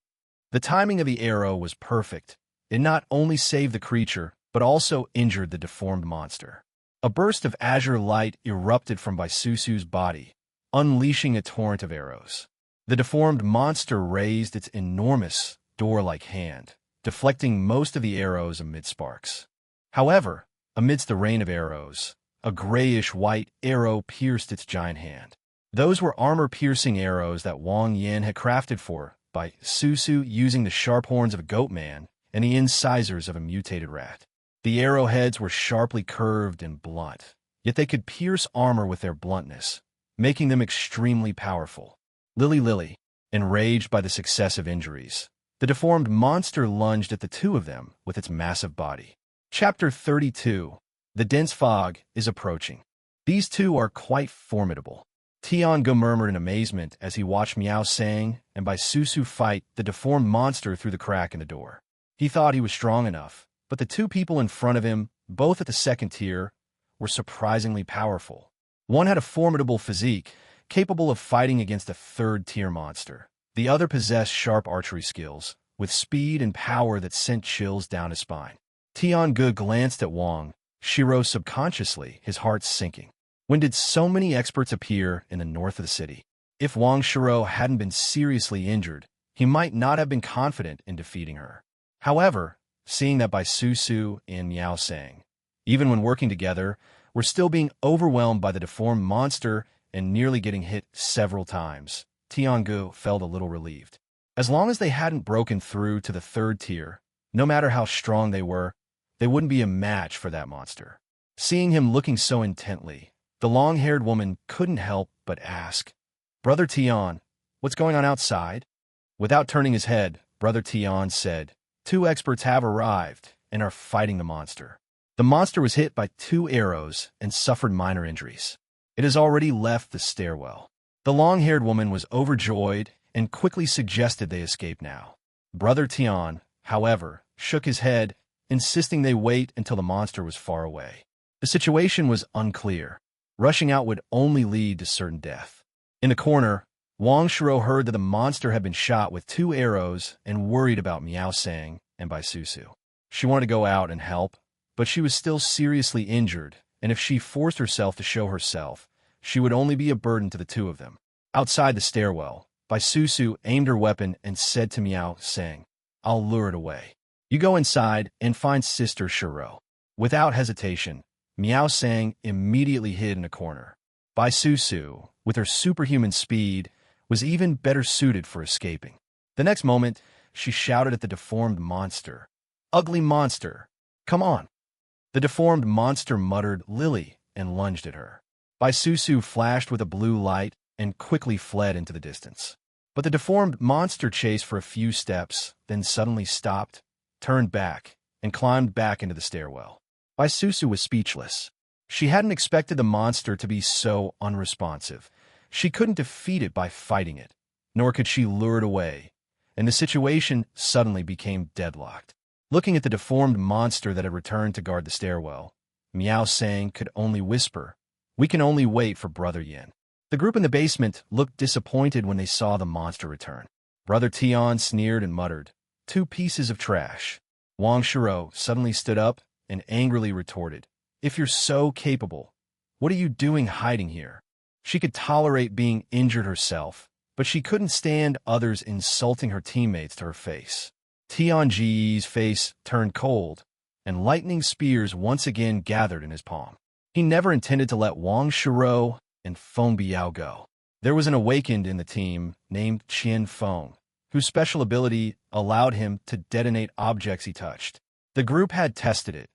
The timing of the arrow was perfect. It not only saved the creature, but also injured the deformed monster. A burst of azure light erupted from Bai Susu's body, unleashing a torrent of arrows. The deformed monster raised its enormous, door-like hand, deflecting most of the arrows amid sparks. However, amidst the rain of arrows, a grayish-white arrow pierced its giant hand. Those were armor-piercing arrows that Wang Yin had crafted for Bai Susu using the sharp horns of a goat man and the incisors of a mutated rat. The arrowheads were sharply curved and blunt, yet they could pierce armor with their bluntness, making them extremely powerful. Lily, enraged by the successive injuries, the deformed monster lunged at the 2 of them with its massive body. Chapter 32. The dense fog is approaching. These 2 are quite formidable. Tiange murmured in amazement as he watched Meow Sang and Bai Susu fight the deformed monster through the crack in the door. He thought he was strong enough, but the 2 people in front of him, both at the second tier, were surprisingly powerful. One had a formidable physique, capable of fighting against a third-tier monster. The other possessed sharp archery skills, with speed and power that sent chills down his spine. Tiange glanced at Wang Shiro subconsciously, his heart sinking. When did so many experts appear in the north of the city? If Wang Shiro hadn't been seriously injured, he might not have been confident in defeating her. However, seeing that Bai Susu and Meow Sang, even when working together, were still being overwhelmed by the deformed monster and nearly getting hit several times, Tiange felt a little relieved. As long as they hadn't broken through to the 3rd tier, no matter how strong they were, they wouldn't be a match for that monster. Seeing him looking so intently, the long-haired woman couldn't help but ask, "Brother Tian, what's going on outside?" Without turning his head, Brother Tian said, "2 experts have arrived and are fighting the monster. The monster was hit by 2 arrows and suffered minor injuries. It has already left the stairwell." The long-haired woman was overjoyed and quickly suggested they escape now. Brother Tian, however, shook his head, insisting they wait until the monster was far away. The situation was unclear. Rushing out would only lead to certain death. In the corner, Wang Shiro heard that the monster had been shot with 2 arrows and worried about Meow Sang and Bai Susu. She wanted to go out and help, but she was still seriously injured, and if she forced herself to show herself, she would only be a burden to the 2 of them. Outside the stairwell, Bai Susu aimed her weapon and said to Meow Sang, "I'll lure it away. You go inside and find Sister Shiro." Without hesitation, Meow Sang immediately hid in a corner. Bai Susu, with her superhuman speed, was even better suited for escaping. The next moment, she shouted at the deformed monster, "Ugly monster, come on." The deformed monster muttered "Lily" and lunged at her. Bai Susu flashed with a blue light and quickly fled into the distance. But the deformed monster chased for a few steps, then suddenly stopped, turned back, and climbed back into the stairwell. Bai Susu was speechless. She hadn't expected the monster to be so unresponsive. She couldn't defeat it by fighting it, nor could she lure it away, and the situation suddenly became deadlocked. Looking at the deformed monster that had returned to guard the stairwell, Miao Sang could only whisper, "We can only wait for Brother Yin." The group in the basement looked disappointed when they saw the monster return. Brother Tian sneered and muttered, "Two pieces of trash." Wang Shiro suddenly stood up and angrily retorted, "If you're so capable, what are you doing hiding here?" She could tolerate being injured herself, but she couldn't stand others insulting her teammates to her face. Tianji's face turned cold, and lightning spears once again gathered in his palm. He never intended to let Wang Shiro and Feng Biao go. There was an awakened in the team named Qian Feng, whose special ability allowed him to detonate objects he touched. The group had tested it.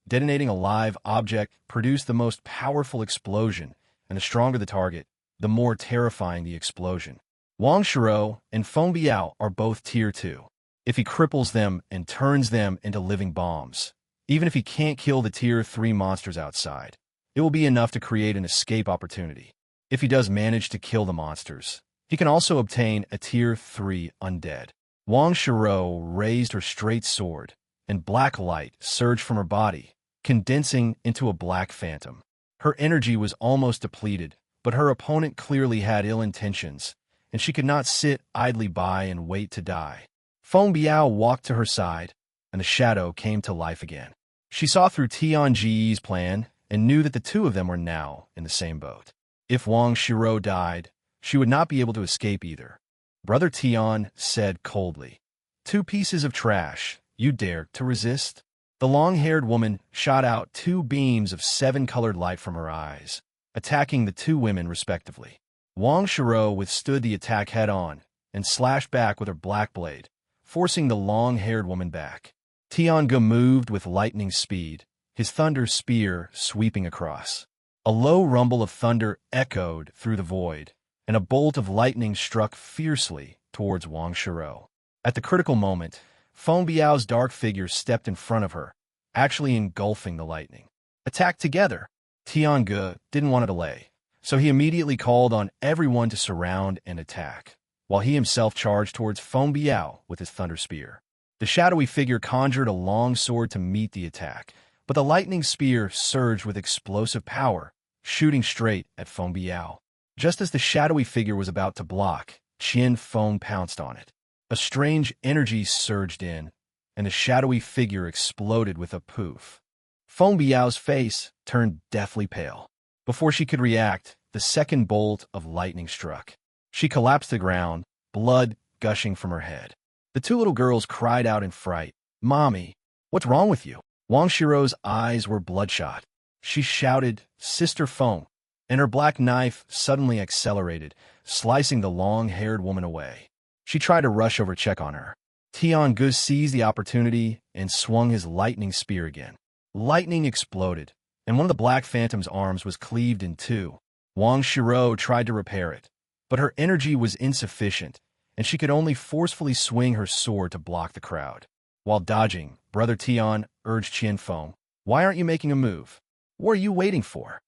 Detonating a live object produced the most powerful explosion, and the stronger the target, the more terrifying the explosion. Wang Shiro and Feng Biao are both Tier 2. If he cripples them and turns them into living bombs, even if he can't kill the Tier 3 monsters outside, it will be enough to create an escape opportunity. If he does manage to kill the monsters, he can also obtain a Tier 3 undead. Wang Shiro raised her straight sword, and black light surged from her body, condensing into a black phantom. Her energy was almost depleted, but her opponent clearly had ill intentions, and she could not sit idly by and wait to die. Feng Biao walked to her side, and the shadow came to life again. She saw through Tianji's plan and knew that the two of them were now in the same boat. If Wang Shiro died, she would not be able to escape either. Brother Tian said coldly, "Two pieces of trash, you dare to resist?" The long-haired woman shot out two beams of seven-colored light from her eyes, attacking the two women respectively. Wang Shiro withstood the attack head-on and slashed back with her black blade, forcing the long-haired woman back. Tiange moved with lightning speed, his thunder spear sweeping across. A low rumble of thunder echoed through the void, and a bolt of lightning struck fiercely towards Wang Shiro. At the critical moment, Feng Biao's dark figure stepped in front of her, actually engulfing the lightning. Attack together! Tiange didn't want to delay, so he immediately called on everyone to surround and attack, while he himself charged towards Feng Biao with his thunder spear. The shadowy figure conjured a long sword to meet the attack, but the lightning spear surged with explosive power, shooting straight at Feng Biao. Just as the shadowy figure was about to block, Qian Feng pounced on it. A strange energy surged in, and the shadowy figure exploded with a poof. Feng Biao's face turned deathly pale. Before she could react, the second bolt of lightning struck. She collapsed to the ground, blood gushing from her head. The two little girls cried out in fright, "Mommy, what's wrong with you?" Wang Shiro's eyes were bloodshot. She shouted, "Sister Feng," and her black knife suddenly accelerated, slicing the long-haired woman away. She tried to rush over to check on her. Tiange seized the opportunity and swung his lightning spear again. Lightning exploded, and one of the Black Phantom's arms was cleaved in two. Wang Shiro tried to repair it, but her energy was insufficient, and she could only forcefully swing her sword to block the crowd. While dodging, Brother Tian urged Qian Feng, "Why aren't you making a move? What are you waiting for?"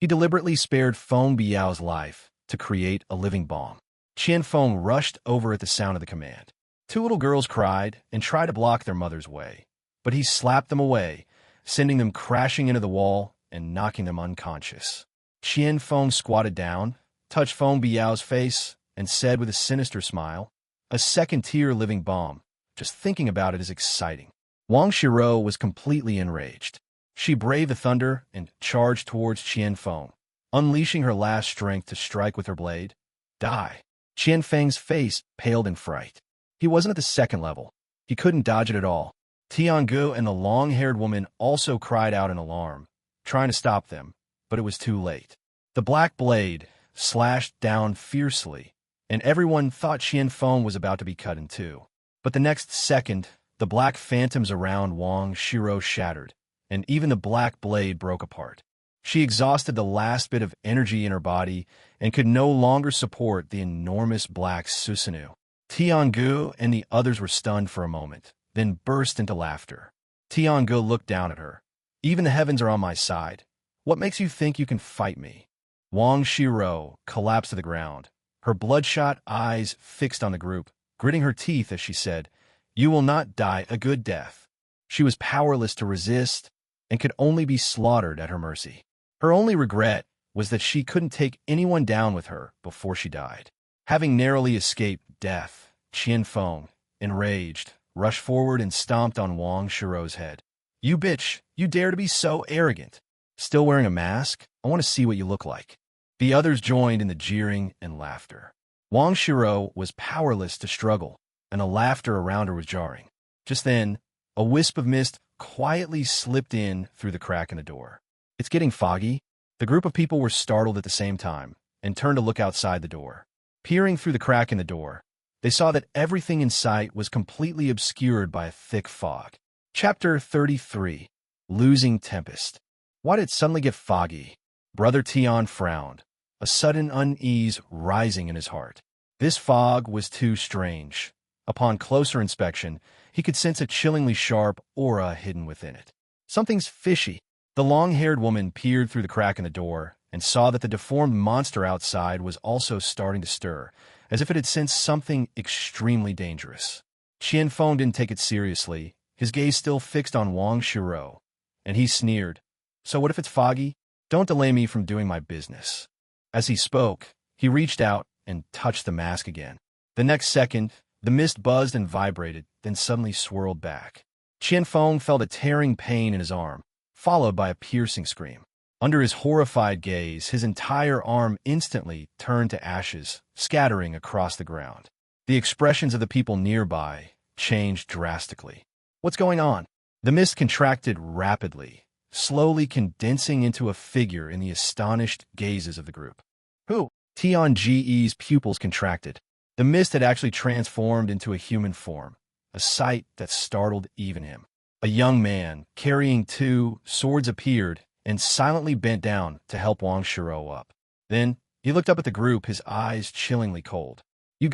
He deliberately spared Feng Biao's life to create a living bomb. Qian Feng rushed over at the sound of the command. Two little girls cried and tried to block their mother's way, but he slapped them away, sending them crashing into the wall and knocking them unconscious. Qian Feng squatted down, touched Feng Biao's face, and said with a sinister smile, "A second-tier living bomb. Just thinking about it is exciting." Wang Shiro was completely enraged. She braved the thunder and charged towards Qian Feng, unleashing her last strength to strike with her blade. "Die!" Qian Feng's face paled in fright. He wasn't at the second level. He couldn't dodge it at all. Tiange and the long-haired woman also cried out in alarm, trying to stop them, but it was too late. The black blade slashed down fiercely, and everyone thought Qian Feng was about to be cut in two. But the next second, the black phantoms around Wang Shiro shattered, and even the black blade broke apart. She exhausted the last bit of energy in her body and could no longer support the enormous black Susanoo. Tiange and the others were stunned for a moment, then burst into laughter. Tiange looked down at her. "Even the heavens are on my side. What makes you think you can fight me?" Wang Shiro collapsed to the ground, her bloodshot eyes fixed on the group, gritting her teeth as she said, "You will not die a good death." She was powerless to resist and could only be slaughtered at her mercy. Her only regret was that she couldn't take anyone down with her before she died. Having narrowly escaped death, Qian Feng, enraged, rushed forward and stomped on Wang Shirou's head. "You bitch, you dare to be so arrogant. Still wearing a mask? I want to see what you look like." The others joined in the jeering and laughter. Wang Shirou was powerless to struggle, and the laughter around her was jarring. Just then, a wisp of mist quietly slipped in through the crack in the door. "It's getting foggy." The group of people were startled at the same time and turned to look outside the door. Peering through the crack in the door, they saw that everything in sight was completely obscured by a thick fog. Chapter 33. Losing Tempest. Why did it suddenly get foggy? Brother Tian frowned, a sudden unease rising in his heart. This fog was too strange. Upon closer inspection, he could sense a chillingly sharp aura hidden within it. Something's fishy. The long-haired woman peered through the crack in the door and saw that the deformed monster outside was also starting to stir, as if it had sensed something extremely dangerous. Qian Feng didn't take it seriously, his gaze still fixed on Wang Shirou, and he sneered, "So what if it's foggy? Don't delay me from doing my business." As he spoke, he reached out and touched the mask again. The next second, the mist buzzed and vibrated, then suddenly swirled back. Qian Feng felt a tearing pain in his arm, followed by a piercing scream. Under his horrified gaze, his entire arm instantly turned to ashes, scattering across the ground. The expressions of the people nearby changed drastically. "What's going on?" The mist contracted rapidly, slowly condensing into a figure in the astonished gazes of the group. "Who?" Tian Ge's pupils contracted. The mist had actually transformed into a human form, a sight that startled even him. A young man, carrying 2 swords, appeared and silently bent down to help Wang Shirou up. Then, he looked up at the group, his eyes chillingly cold. "You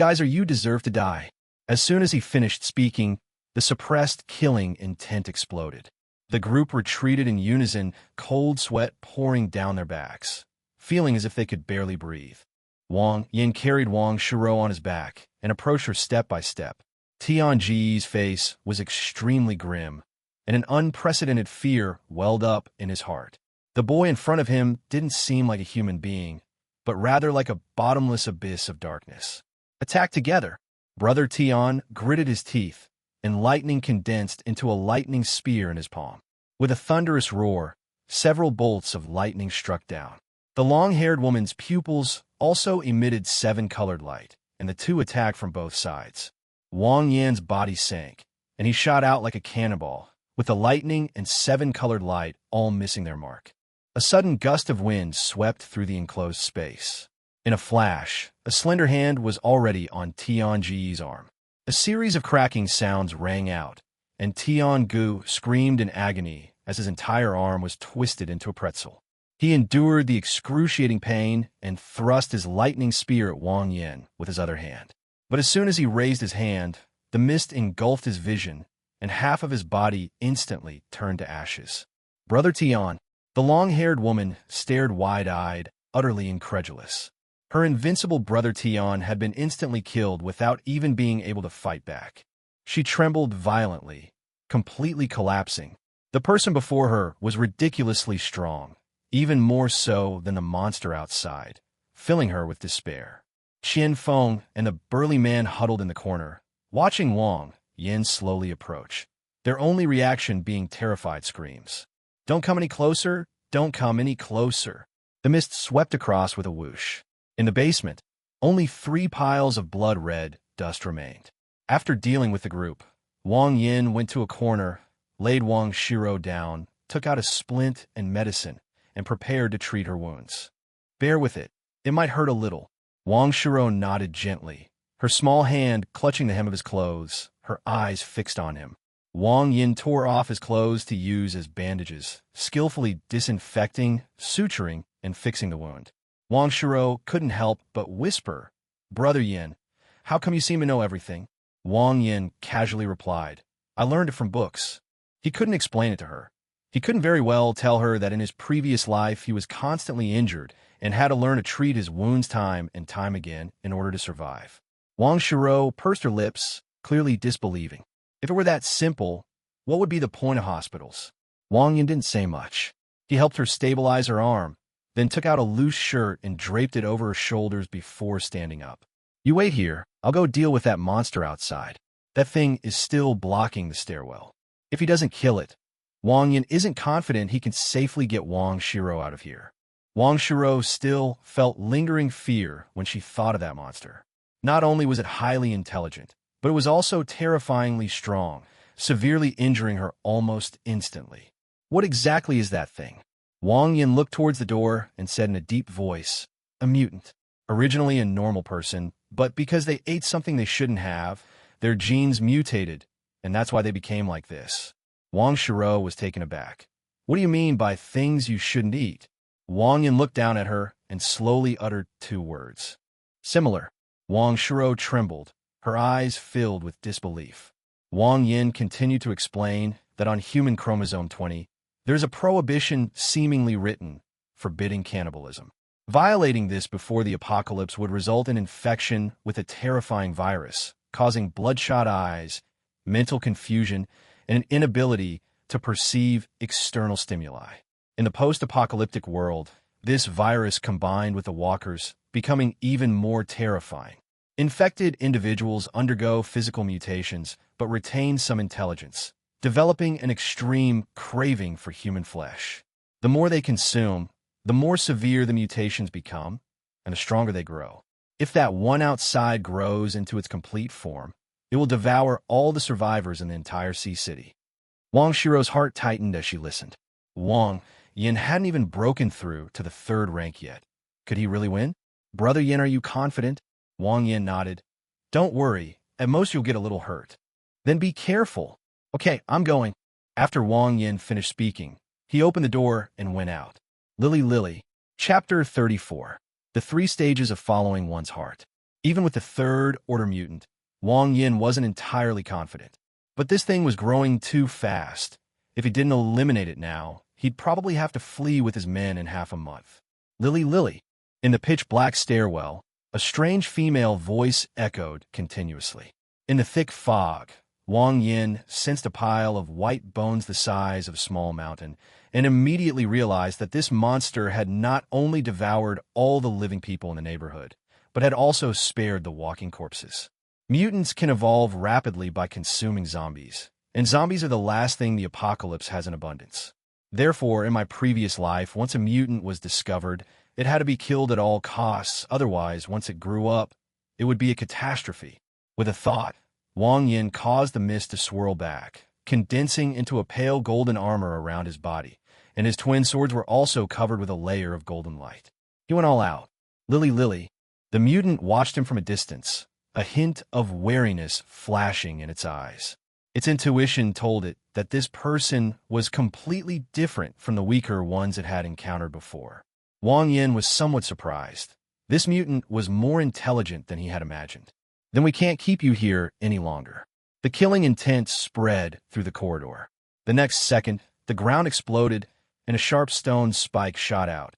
deserve to die." As soon as he finished speaking, the suppressed killing intent exploded. The group retreated in unison, cold sweat pouring down their backs, feeling as if they could barely breathe. Wang Yin carried Wang Shirou on his back and approached her step by step. Tian Ji's face was extremely grim, and an unprecedented fear welled up in his heart. The boy in front of him didn't seem like a human being, but rather like a bottomless abyss of darkness. "Attack together!" Brother Tian gritted his teeth, and lightning condensed into a lightning spear in his palm. With a thunderous roar, several bolts of lightning struck down. The long-haired woman's pupils also emitted 7-colored light, and the two attacked from both sides. Wang Yan's body sank, and he shot out like a cannonball, with the lightning and 7-colored light all missing their mark. A sudden gust of wind swept through the enclosed space. In a flash, a slender hand was already on Tian Ji's arm. A series of cracking sounds rang out, and Tian Gu screamed in agony as his entire arm was twisted into a pretzel. He endured the excruciating pain and thrust his lightning spear at Wang Yan with his other hand. But as soon as he raised his hand, the mist engulfed his vision, and half of his body instantly turned to ashes. Brother Tian, the long-haired woman, stared wide-eyed, utterly incredulous. Her invincible brother Tian had been instantly killed without even being able to fight back. She trembled violently, completely collapsing. The person before her was ridiculously strong, even more so than the monster outside, filling her with despair. Qian Feng and the burly man huddled in the corner, watching Wang Yin slowly approach, their only reaction being terrified screams. "Don't come any closer! Don't come any closer!" The mist swept across with a whoosh. In the basement, only 3 piles of blood-red dust remained. After dealing with the group, Wang Yin went to a corner, laid Wang Shirou down, took out a splint and medicine, and prepared to treat her wounds. "Bear with it. It might hurt a little." Wang Shirou nodded gently, her small hand clutching the hem of his clothes, her eyes fixed on him. Wang Yin tore off his clothes to use as bandages, skillfully disinfecting, suturing, and fixing the wound. Wang Shirou couldn't help but whisper, "Brother Yin, how come you seem to know everything?" Wang Yin casually replied, "I learned it from books." He couldn't explain it to her. He couldn't very well tell her that in his previous life he was constantly injured and had to learn to treat his wounds time and time again in order to survive. Wang Shiro pursed her lips, clearly disbelieving. If it were that simple, what would be the point of hospitals? Wang Yin didn't say much. He helped her stabilize her arm, then took out a loose shirt and draped it over her shoulders before standing up. You wait here, I'll go deal with that monster outside. That thing is still blocking the stairwell. If he doesn't kill it, Wang Yin isn't confident he can safely get Wang Shiro out of here. Wang Shiro still felt lingering fear when she thought of that monster. Not only was it highly intelligent, but it was also terrifyingly strong, severely injuring her almost instantly. What exactly is that thing? Wang Yin looked towards the door and said in a deep voice, a mutant. Originally a normal person, but because they ate something they shouldn't have, their genes mutated, and that's why they became like this. Wang Shiro was taken aback. What do you mean by things you shouldn't eat? Wang Yin looked down at her and slowly uttered 2 words. Similar. Wang Shiro trembled, her eyes filled with disbelief. Wang Yin continued to explain that on human chromosome 20, there's a prohibition seemingly written, forbidding cannibalism. Violating this before the apocalypse would result in infection with a terrifying virus, causing bloodshot eyes, mental confusion, and an inability to perceive external stimuli. In the post-apocalyptic world, this virus combined with the walkers, becoming even more terrifying. Infected individuals undergo physical mutations but retain some intelligence, developing an extreme craving for human flesh. The more they consume, the more severe the mutations become, and the stronger they grow. If that one outside grows into its complete form, it will devour all the survivors in the entire Sea City. Wang Shiro's heart tightened as she listened. Wang Yin hadn't even broken through to the 3rd rank yet. Could he really win? Brother Yin, are you confident? Wang Yin nodded. Don't worry, at most you'll get a little hurt. Then be careful. Okay, I'm going. After Wang Yin finished speaking, he opened the door and went out. Lily. Chapter 34. The 3 stages of following one's heart. Even with the 3rd order mutant, Wang Yin wasn't entirely confident. But this thing was growing too fast. If he didn't eliminate it now, he'd probably have to flee with his men in half a month. Lily. In the pitch-black stairwell, a strange female voice echoed continuously. In the thick fog, Wang Yin sensed a pile of white bones the size of a small mountain, and immediately realized that this monster had not only devoured all the living people in the neighborhood, but had also spared the walking corpses. Mutants can evolve rapidly by consuming zombies, and zombies are the last thing the apocalypse has in abundance. Therefore, in my previous life, once a mutant was discovered, it had to be killed at all costs, otherwise, once it grew up, it would be a catastrophe. With a thought, Wang Yin caused the mist to swirl back, condensing into a pale golden armor around his body, and his twin swords were also covered with a layer of golden light. He went all out. Lily. The mutant watched him from a distance, a hint of wariness flashing in its eyes. Its intuition told it that this person was completely different from the weaker ones it had encountered before. Wang Yin was somewhat surprised. This mutant was more intelligent than he had imagined. Then we can't keep you here any longer. The killing intent spread through the corridor. The next second, the ground exploded, and a sharp stone spike shot out,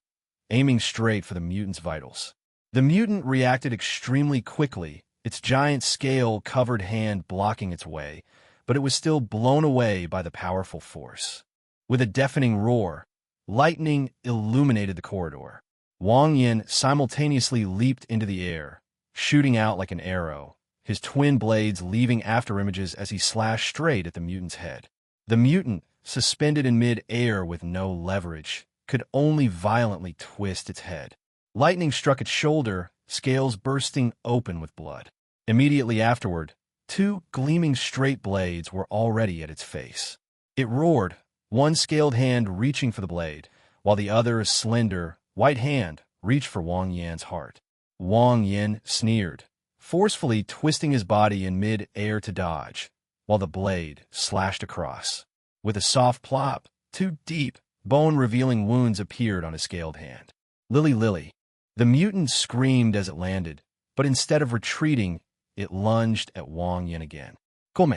aiming straight for the mutant's vitals. The mutant reacted extremely quickly, its giant scale-covered hand blocking its way, but it was still blown away by the powerful force. With a deafening roar, lightning illuminated the corridor. Wang Yin simultaneously leaped into the air, shooting out like an arrow, his twin blades leaving afterimages as he slashed straight at the mutant's head. The mutant, suspended in mid-air with no leverage, could only violently twist its head. Lightning struck its shoulder, scales bursting open with blood. Immediately afterward, 2 gleaming straight blades were already at its face. It roared, one scaled hand reaching for the blade, while the other, slender, white hand, reached for Wang Yin's heart. Wang Yin sneered, forcefully twisting his body in mid-air to dodge, while the blade slashed across. With a soft plop, 2 deep, bone-revealing wounds appeared on his scaled hand. Lily. The mutant screamed as it landed, but instead of retreating, it lunged at Wang Yin again. Come.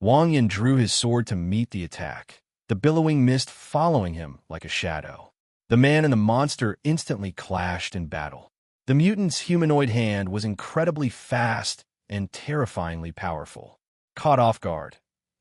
Wang Yin drew his sword to meet the attack, the billowing mist following him like a shadow. The man and the monster instantly clashed in battle. The mutant's humanoid hand was incredibly fast and terrifyingly powerful. Caught off guard,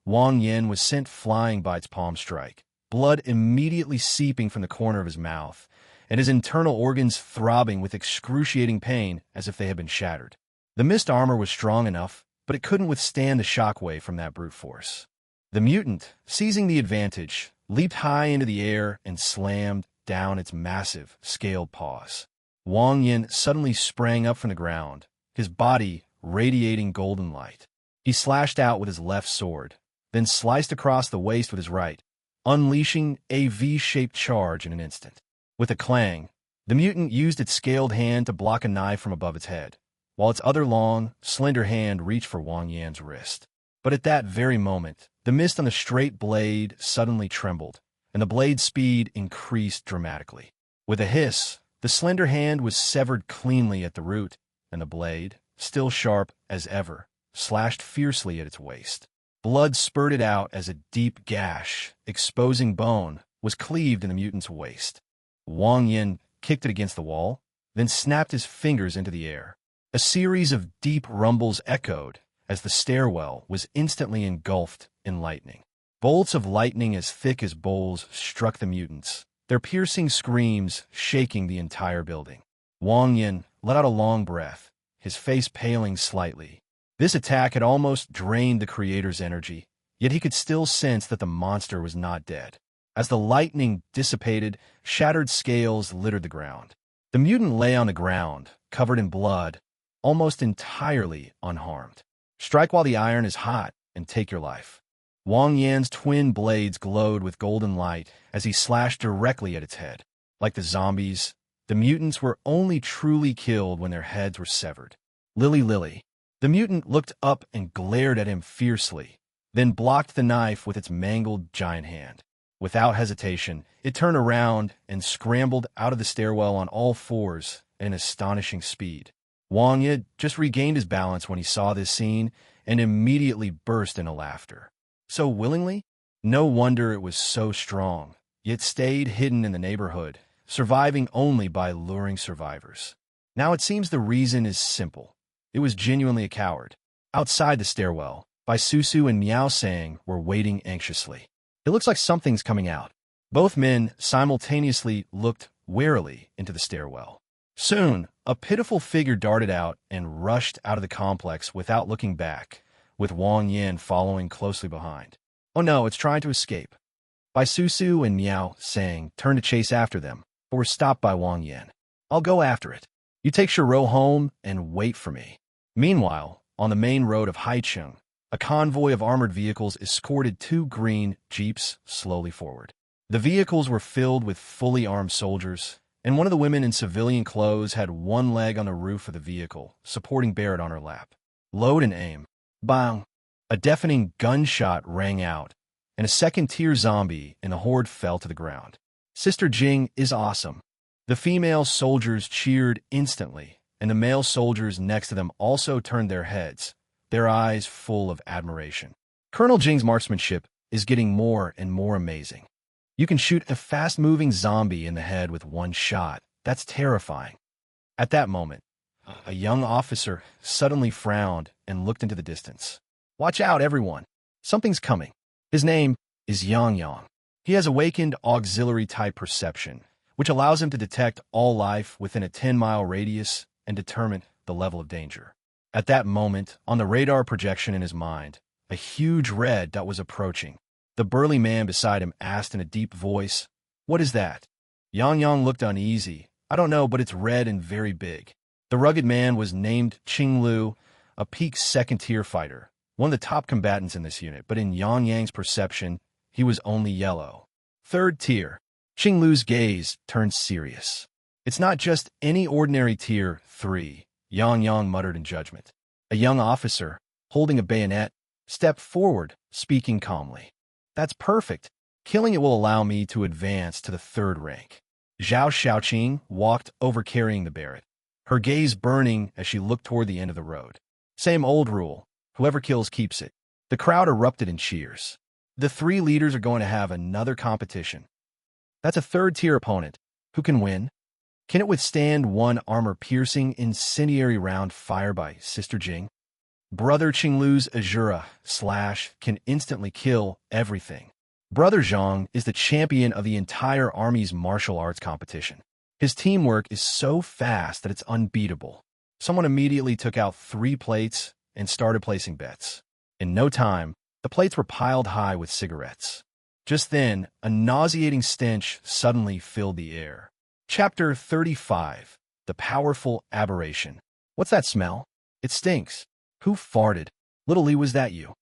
Wang Yin was sent flying by its palm strike, blood immediately seeping from the corner of his mouth, and his internal organs throbbing with excruciating pain as if they had been shattered. The mist armor was strong enough, but it couldn't withstand the shockwave from that brute force. The mutant, seizing the advantage, leaped high into the air and slammed down its massive, scaled paws. Wang Yin suddenly sprang up from the ground, his body radiating golden light. He slashed out with his left sword, then sliced across the waist with his right, unleashing a V-shaped charge in an instant. With a clang, the mutant used its scaled hand to block a knife from above its head, while its other long, slender hand reached for Wang Yan's wrist. But at that very moment, the mist on the straight blade suddenly trembled, and the blade's speed increased dramatically. With a hiss, the slender hand was severed cleanly at the root, and the blade, still sharp as ever, slashed fiercely at its waist. Blood spurted out as a deep gash, exposing bone, was cleaved in the mutant's waist. Wang Yin kicked it against the wall, then snapped his fingers into the air. A series of deep rumbles echoed as the stairwell was instantly engulfed in lightning. Bolts of lightning as thick as bowls struck the mutants, their piercing screams shaking the entire building. Wang Yin let out a long breath, his face paling slightly. This attack had almost drained the creator's energy, yet he could still sense that the monster was not dead. As the lightning dissipated, shattered scales littered the ground. The mutant lay on the ground, covered in blood, almost entirely unharmed. Strike while the iron is hot, and take your life. Wang Yan's twin blades glowed with golden light as he slashed directly at its head. Like the zombies, the mutants were only truly killed when their heads were severed. Lily. The mutant looked up and glared at him fiercely, then blocked the knife with its mangled giant hand. Without hesitation, it turned around and scrambled out of the stairwell on all fours at an astonishing speed. Wang Yi just regained his balance when he saw this scene and immediately burst into laughter. So willingly? No wonder it was so strong, yet stayed hidden in the neighborhood, surviving only by luring survivors. Now it seems the reason is simple. It was genuinely a coward. Outside the stairwell, Bai Susu and Miao Sang were waiting anxiously. It looks like something's coming out. Both men simultaneously looked warily into the stairwell. Soon, a pitiful figure darted out and rushed out of the complex without looking back, with Wang Yin following closely behind. Oh no, it's trying to escape. Bai Susu and Miao Sang turned to chase after them, but were stopped by Wang Yin. I'll go after it. You take Shiro home and wait for me. Meanwhile, on the main road of Haicheng, a convoy of armored vehicles escorted two green jeeps slowly forward. The vehicles were filled with fully armed soldiers, and one of the women in civilian clothes had one leg on the roof of the vehicle, supporting Barrett on her lap. Load and aim. Bang! A deafening gunshot rang out, and a second-tier zombie in the horde fell to the ground. Sister Jing is awesome. The female soldiers cheered instantly, and the male soldiers next to them also turned their heads, their eyes full of admiration. Colonel Jing's marksmanship is getting more and more amazing. You can shoot a fast-moving zombie in the head with one shot. That's terrifying. At that moment, a young officer suddenly frowned and looked into the distance. Watch out, everyone. Something's coming. His name is Yang Yang. He has awakened auxiliary-type perception, which allows him to detect all life within a 10-mile radius and determine the level of danger. At that moment, on the radar projection in his mind, a huge red dot was approaching. The burly man beside him asked in a deep voice, "What is that?" Yang Yang looked uneasy. "I don't know, but it's red and very big." The rugged man was named Qing Lu, a peak second-tier fighter, one of the top combatants in this unit, but in Yang Yang's perception, he was only yellow. Third tier. Qing Lu's gaze turned serious. "It's not just any ordinary tier 3, Yang Yang muttered in judgment. A young officer, holding a bayonet, stepped forward, speaking calmly. "That's perfect. Killing it will allow me to advance to the 3rd rank." Zhao Xiaoqing walked over carrying the Barrett, her gaze burning as she looked toward the end of the road. Same old rule. Whoever kills keeps it. The crowd erupted in cheers. The 3 leaders are going to have another competition. That's a 3rd-tier opponent. Who can win? Can it withstand one armor-piercing incendiary round fired by Sister Jing? Brother Qinglu's Azura slash can instantly kill everything. Brother Zhang is the champion of the entire army's martial arts competition. His teamwork is so fast that it's unbeatable. Someone immediately took out 3 plates and started placing bets. In no time, the plates were piled high with cigarettes. Just then, a nauseating stench suddenly filled the air. Chapter 35. The Powerful Aberration. What's that smell? It stinks. Who farted? Little Lee, was that you?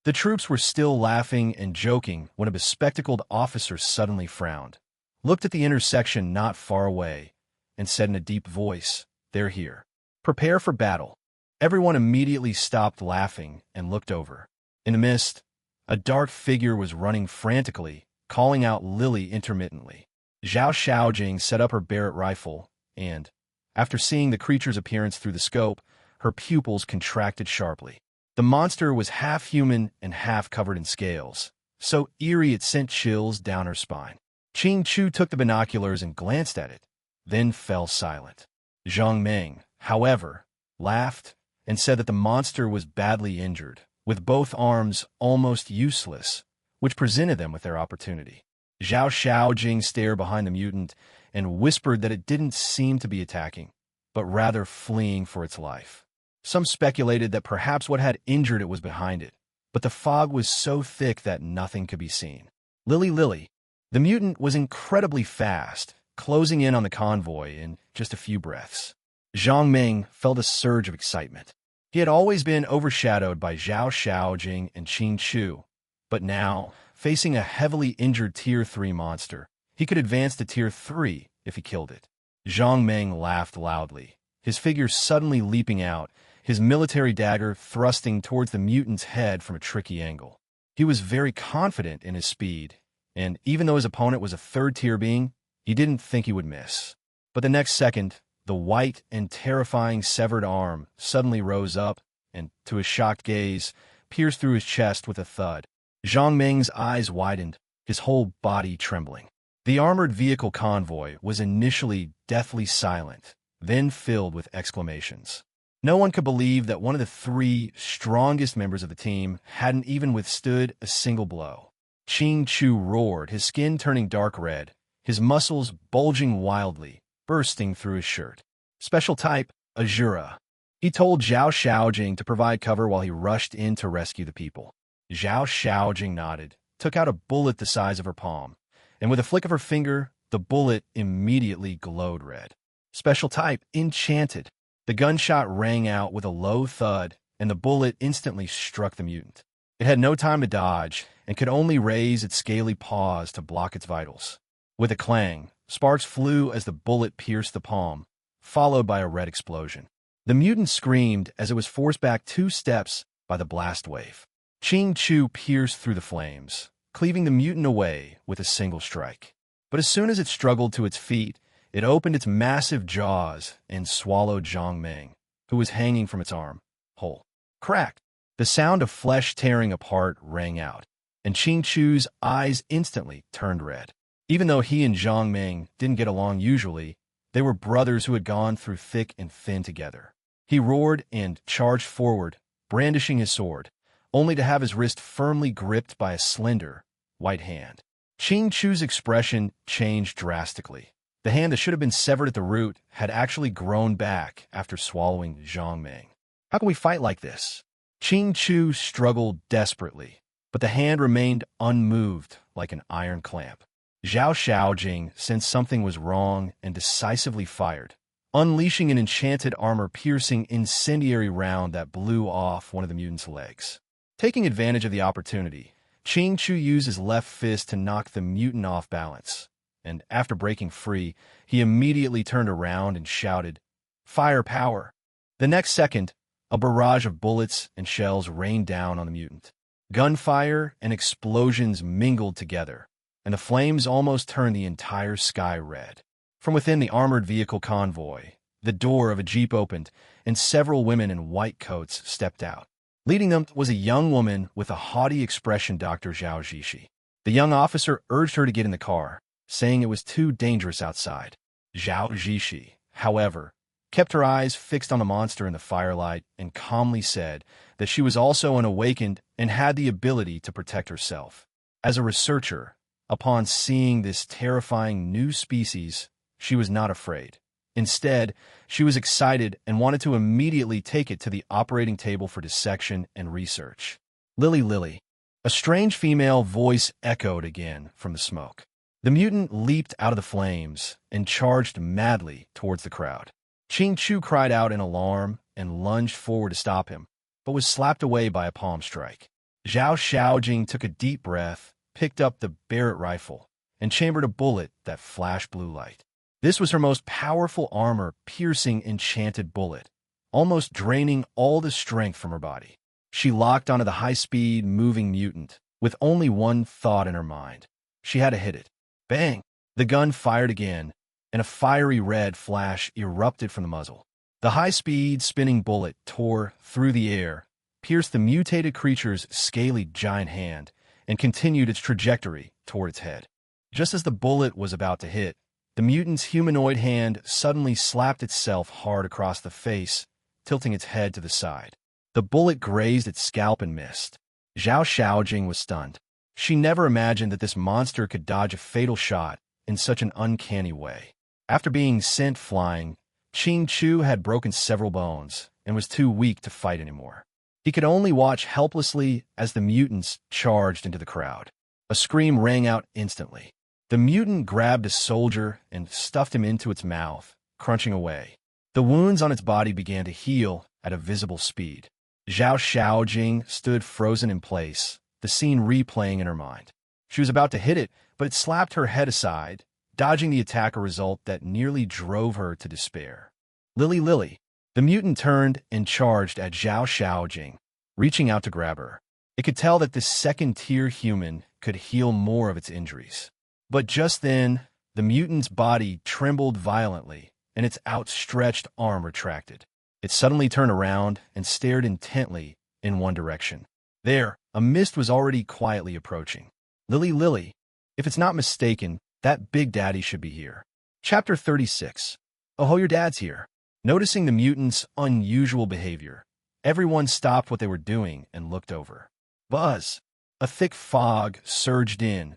The troops were still laughing and joking when a bespectacled officer suddenly frowned, looked at the intersection not far away, and said in a deep voice, "They're here. Prepare for battle." Everyone immediately stopped laughing and looked over. In the mist, a dark figure was running frantically, calling out Lily intermittently. Zhao Xiaojing set up her Barrett rifle, and, after seeing the creature's appearance through the scope, her pupils contracted sharply. The monster was half human and half covered in scales, so eerie it sent chills down her spine. Qing Chu took the binoculars and glanced at it, then fell silent. Zhang Meng, however, laughed and said that the monster was badly injured, with both arms almost useless, which presented them with their opportunity. Zhao Xiaojing stared behind the mutant and whispered that it didn't seem to be attacking, but rather fleeing for its life. Some speculated that perhaps what had injured it was behind it, but the fog was so thick that nothing could be seen. Lily. The mutant was incredibly fast, closing in on the convoy in just a few breaths. Zhang Ming felt a surge of excitement. He had always been overshadowed by Zhao Xiaojing and Qing Chu, but now, facing a heavily injured Tier 3 monster, he could advance to Tier 3 if he killed it. Zhang Ming laughed loudly, his figure suddenly leaping out, his military dagger thrusting towards the mutant's head from a tricky angle. He was very confident in his speed, and even though his opponent was a 3rd-tier being, he didn't think he would miss. But the next second, the white and terrifying severed arm suddenly rose up and, to his shocked gaze, pierced through his chest with a thud. Zhang Ming's eyes widened, his whole body trembling. The armored vehicle convoy was initially deathly silent, then filled with exclamations. No one could believe that one of the 3 strongest members of the team hadn't even withstood a single blow. Qing Chu roared, his skin turning dark red, his muscles bulging wildly, bursting through his shirt. Special type, Azura. He told Zhao Xiaojing to provide cover while he rushed in to rescue the people. Zhao Xiaojing nodded, took out a bullet the size of her palm, and with a flick of her finger, the bullet immediately glowed red. Special type, Enchanted. The gunshot rang out with a low thud, and the bullet instantly struck the mutant. It had no time to dodge, and could only raise its scaly paws to block its vitals. With a clang, sparks flew as the bullet pierced the palm, followed by a red explosion. The mutant screamed as it was forced back 2 steps by the blast wave. Qing Chu pierced through the flames, cleaving the mutant away with a single strike. But as soon as it struggled to its feet, it opened its massive jaws and swallowed Zhang Ming, who was hanging from its arm, whole. Crack! The sound of flesh tearing apart rang out, and Qing Chu's eyes instantly turned red. Even though he and Zhang Ming didn't get along usually, they were brothers who had gone through thick and thin together. He roared and charged forward, brandishing his sword, only to have his wrist firmly gripped by a slender, white hand. Qing Chu's expression changed drastically. The hand that should have been severed at the root had actually grown back after swallowing Zhang Ming. How can we fight like this? Qing Chu struggled desperately, but the hand remained unmoved like an iron clamp. Zhao Xiaojing sensed something was wrong and decisively fired, unleashing an enchanted armor-piercing incendiary round that blew off one of the mutant's legs. Taking advantage of the opportunity, Qing Chu used his left fist to knock the mutant off balance, and after breaking free, he immediately turned around and shouted, "Fire power!" The next second, a barrage of bullets and shells rained down on the mutant. Gunfire and explosions mingled together, and the flames almost turned the entire sky red. From within the armored vehicle convoy, the door of a jeep opened, and several women in white coats stepped out. Leading them was a young woman with a haughty expression, Dr. Zhao Zishi. The young officer urged her to get in the car, saying it was too dangerous outside. Zhao Zhishi, however, kept her eyes fixed on the monster in the firelight and calmly said that she was also an awakened and had the ability to protect herself. As a researcher, upon seeing this terrifying new species, she was not afraid. Instead, she was excited and wanted to immediately take it to the operating table for dissection and research. Lily. A strange female voice echoed again from the smoke. The mutant leaped out of the flames and charged madly towards the crowd. Ching Chu cried out in alarm and lunged forward to stop him, but was slapped away by a palm strike. Zhao Xiaojing took a deep breath, picked up the Barrett rifle, and chambered a bullet that flashed blue light. This was her most powerful armor-piercing enchanted bullet, almost draining all the strength from her body. She locked onto the high-speed, moving mutant, with only one thought in her mind. She had to hit it. Bang! The gun fired again, and a fiery red flash erupted from the muzzle. The high-speed, spinning bullet tore through the air, pierced the mutated creature's scaly giant hand, and continued its trajectory toward its head. Just as the bullet was about to hit, the mutant's humanoid hand suddenly slapped itself hard across the face, tilting its head to the side. The bullet grazed its scalp and missed. Zhao Xiaojing was stunned. She never imagined that this monster could dodge a fatal shot in such an uncanny way. After being sent flying, Ching Chu had broken several bones and was too weak to fight anymore. He could only watch helplessly as the mutants charged into the crowd. A scream rang out instantly. The mutant grabbed a soldier and stuffed him into its mouth, crunching away. The wounds on its body began to heal at a visible speed. Zhao Xiaojing stood frozen in place, the scene replaying in her mind. She was about to hit it, but it slapped her head aside, dodging the attack, a result that nearly drove her to despair. Lily. The mutant turned and charged at Zhao Xiaojing, reaching out to grab her. It could tell that this second-tier human could heal more of its injuries. But just then, the mutant's body trembled violently, and its outstretched arm retracted. It suddenly turned around and stared intently in one direction. There, a mist was already quietly approaching. Lily, if it's not mistaken, that Big Daddy should be here. Chapter 36. Oh, your dad's here. Noticing the mutant's unusual behavior, everyone stopped what they were doing and looked over. Buzz! A thick fog surged in,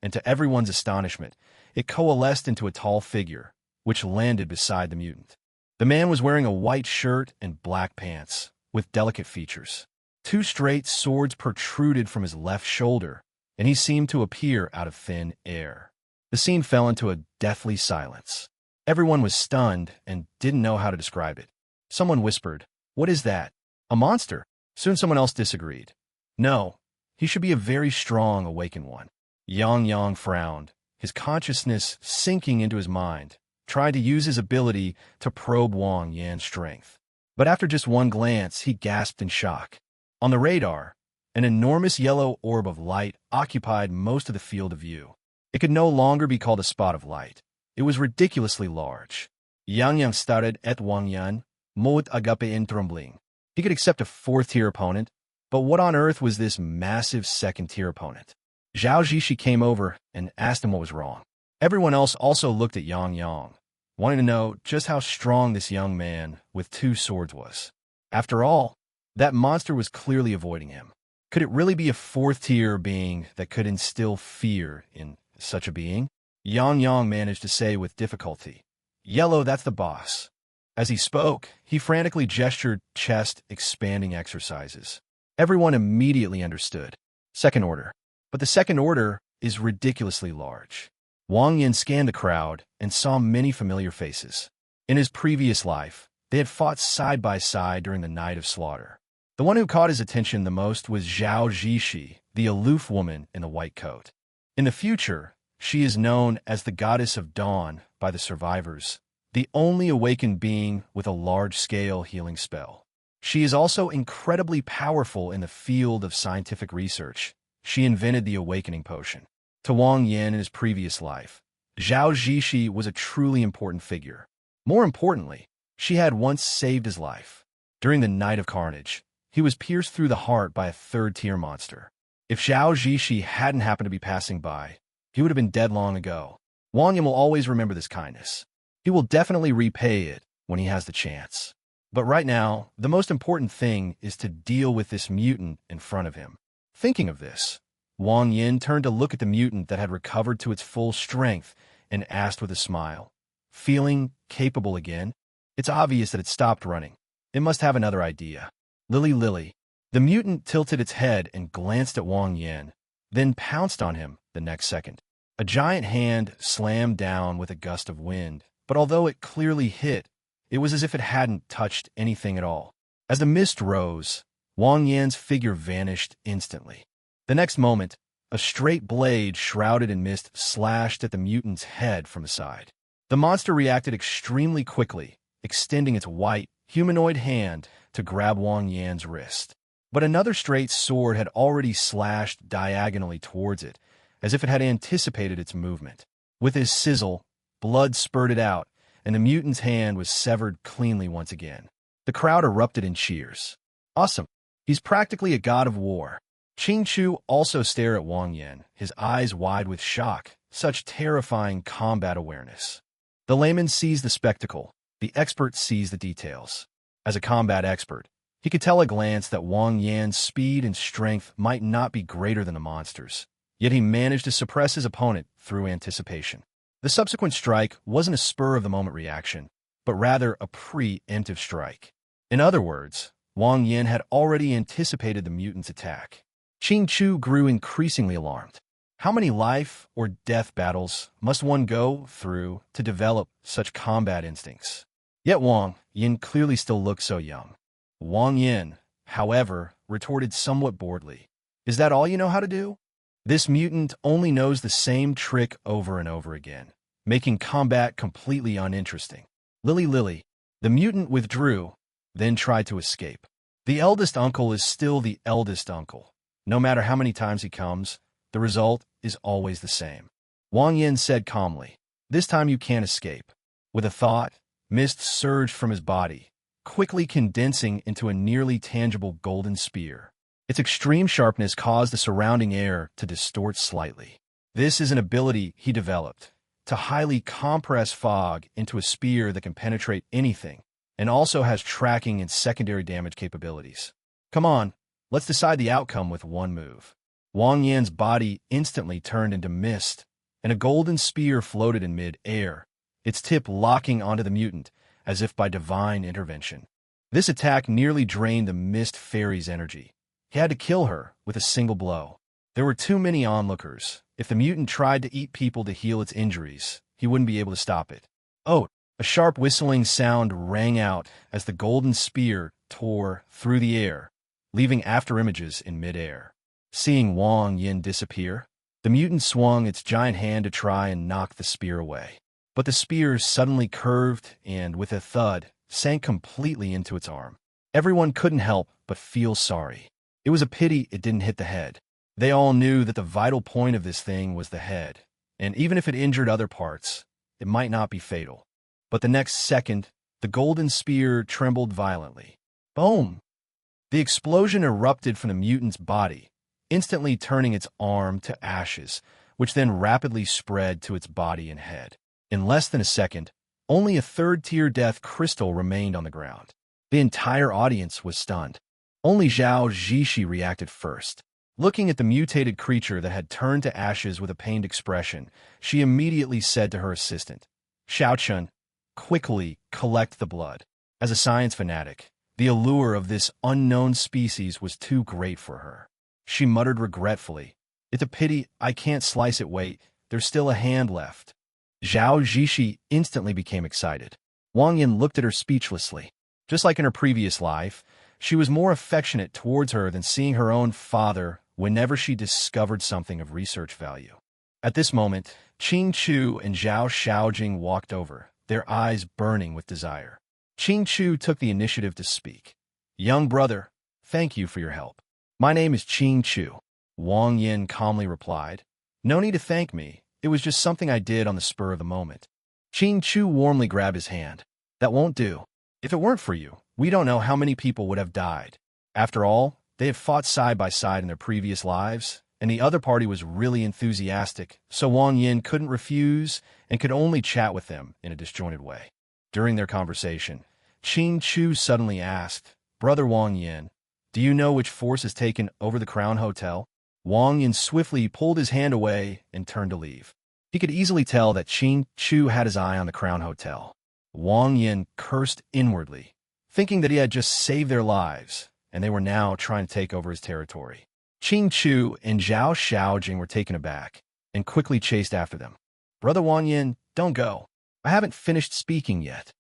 and to everyone's astonishment, it coalesced into a tall figure, which landed beside the mutant. The man was wearing a white shirt and black pants, with delicate features. Two straight swords protruded from his left shoulder, and he seemed to appear out of thin air. The scene fell into a deathly silence. Everyone was stunned and didn't know how to describe it. Someone whispered, "What is that? A monster?" Soon someone else disagreed. "No, he should be a very strong awakened one." Yang frowned, his consciousness sinking into his mind, trying to use his ability to probe Wang Yan's strength. But after just one glance, he gasped in shock. On the radar, an enormous yellow orb of light occupied most of the field of view. It could no longer be called a spot of light. It was ridiculously large. Yang started at Wang Yan, moed agape in trembling. He could accept a fourth-tier opponent, but what on earth was this massive second-tier opponent? Zhao Zhishi came over and asked him what was wrong. Everyone else also looked at Yang, wanting to know just how strong this young man with two swords was. After all, that monster was clearly avoiding him. Could it really be a fourth-tier being that could instill fear in such a being? Yang managed to say with difficulty, "Yellow, that's the boss." As he spoke, he frantically gestured chest-expanding exercises. Everyone immediately understood. Second order. But the second order is ridiculously large. Wang Yan scanned the crowd and saw many familiar faces. In his previous life, they had fought side by side during the night of slaughter. The one who caught his attention the most was Zhao Zhishi, the aloof woman in the white coat. In the future, she is known as the Goddess of Dawn by the survivors, the only awakened being with a large-scale healing spell. She is also incredibly powerful in the field of scientific research. She invented the awakening potion. To Wang Yan in his previous life, Zhao Zhishi was a truly important figure. More importantly, she had once saved his life. During the Night of Carnage, he was pierced through the heart by a third-tier monster. If Zhao Zhishi hadn't happened to be passing by, he would have been dead long ago. Wang Yan will always remember this kindness. He will definitely repay it when he has the chance. But right now, the most important thing is to deal with this mutant in front of him. Thinking of this, Wang Yin turned to look at the mutant that had recovered to its full strength and asked with a smile, "Feeling capable again?" It's obvious that it stopped running. It must have another idea. Lily. The mutant tilted its head and glanced at Wang Yin, then pounced on him the next second. A giant hand slammed down with a gust of wind, but although it clearly hit, it was as if it hadn't touched anything at all. As the mist rose, Wang Yan's figure vanished instantly. The next moment, a straight blade shrouded in mist slashed at the mutant's head from the side. The monster reacted extremely quickly, extending its white, humanoid hand to grab Wang Yan's wrist. But another straight sword had already slashed diagonally towards it, as if it had anticipated its movement. With his sizzle, blood spurted out, and the mutant's hand was severed cleanly once again. The crowd erupted in cheers. Awesome. He's practically a god of war. Qing Chu also stared at Wang Yin, his eyes wide with shock. Such terrifying combat awareness. The layman sees the spectacle. The expert sees the details. As a combat expert, he could tell at a glance that Wang Yan's speed and strength might not be greater than the monster's. Yet he managed to suppress his opponent through anticipation. The subsequent strike wasn't a spur-of-the-moment reaction, but rather a preemptive strike. In other words, Wang Yin had already anticipated the mutant's attack. Qing Chu grew increasingly alarmed. How many life or death battles must one go through to develop such combat instincts? Yet Wang Yin clearly still looked so young. Wang Yin, however, retorted somewhat boredly, "Is that all you know how to do?" This mutant only knows the same trick over and over again, making combat completely uninteresting. Lily. The mutant withdrew, then tried to escape. The eldest uncle is still the eldest uncle. No matter how many times he comes, the result is always the same. Wang Yin said calmly, "This time you can't escape." With a thought, mist surged from his body, quickly condensing into a nearly tangible golden spear. Its extreme sharpness caused the surrounding air to distort slightly. This is an ability he developed, to highly compress fog into a spear that can penetrate anything, and also has tracking and secondary damage capabilities. Come on, let's decide the outcome with one move. Wang Yan's body instantly turned into mist, and a golden spear floated in mid-air, its tip locking onto the mutant, as if by divine intervention. This attack nearly drained the mist fairy's energy. He had to kill her with a single blow. There were too many onlookers. If the mutant tried to eat people to heal its injuries, he wouldn't be able to stop it. Oh, a sharp whistling sound rang out as the golden spear tore through the air, leaving afterimages in midair. Seeing Wang Yin disappear, the mutant swung its giant hand to try and knock the spear away. But the spear suddenly curved and, with a thud, sank completely into its arm. Everyone couldn't help but feel sorry. It was a pity it didn't hit the head. They all knew that the vital point of this thing was the head, and even if it injured other parts, it might not be fatal. But the next second, the golden spear trembled violently. Boom! The explosion erupted from the mutant's body, instantly turning its arm to ashes, which then rapidly spread to its body and head. In less than a second, only a third-tier death crystal remained on the ground. The entire audience was stunned. Only Zhao Zixi reacted first. Looking at the mutated creature that had turned to ashes with a pained expression, she immediately said to her assistant, "Xiaochun, quickly collect the blood." As a science fanatic, the allure of this unknown species was too great for her. She muttered regretfully, "It's a pity I can't slice it. Wait, there's still a hand left." Zhao Zixi instantly became excited. Wang Yin looked at her speechlessly. Just like in her previous life, she was more affectionate towards her than seeing her own father whenever she discovered something of research value. At this moment, Qing Chu and Zhao Xiaojing walked over, their eyes burning with desire. Qing Chu took the initiative to speak. "Young brother, thank you for your help." "My name is Qing Chu," Wang Yin calmly replied. "No need to thank me. It was just something I did on the spur of the moment." Qing Chu warmly grabbed his hand. "That won't do. If it weren't for you, we don't know how many people would have died. After all, they have fought side by side in their previous lives, and the other party was really enthusiastic, so Wang Yin couldn't refuse and could only chat with them in a disjointed way. During their conversation, Qing Chu suddenly asked, "Brother Wang Yin, do you know which force has taken over the Crown Hotel?" Wang Yin swiftly pulled his hand away and turned to leave. He could easily tell that Qing Chu had his eye on the Crown Hotel. Wang Yin cursed inwardly, thinking that he had just saved their lives, and they were now trying to take over his territory. Qing Chu and Zhao Xiaojing were taken aback and quickly chased after them. "Brother Wang Yin, don't go. I haven't finished speaking yet."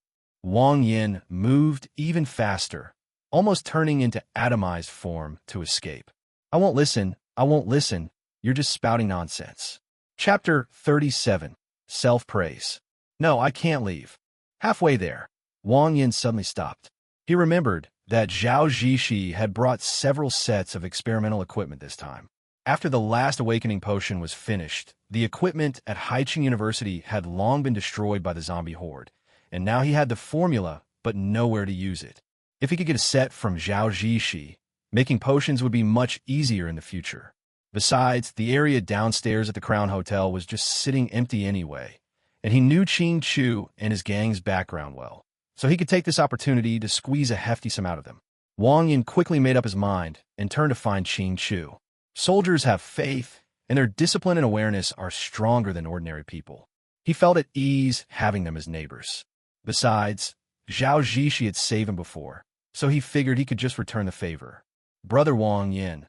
Wang Yin moved even faster, almost turning into atomized form to escape. "I won't listen. I won't listen. You're just spouting nonsense." Chapter 37. Self-Praise. "No, I can't leave." Halfway there, Wang Yin suddenly stopped. He remembered that Zhao Zixi had brought several sets of experimental equipment this time. After the last awakening potion was finished, the equipment at Haiqing University had long been destroyed by the zombie horde, and now he had the formula but nowhere to use it. If he could get a set from Zhao Zixi, making potions would be much easier in the future. Besides, the area downstairs at the Crown Hotel was just sitting empty anyway, and he knew Qing Chu and his gang's background well, so he could take this opportunity to squeeze a hefty sum out of them. Wang Yin quickly made up his mind and turned to find Qing Chu. Soldiers have faith, and their discipline and awareness are stronger than ordinary people. He felt at ease having them as neighbors. Besides, Zhao Zixi had saved him before, so he figured he could just return the favor. "Brother Wang Yin."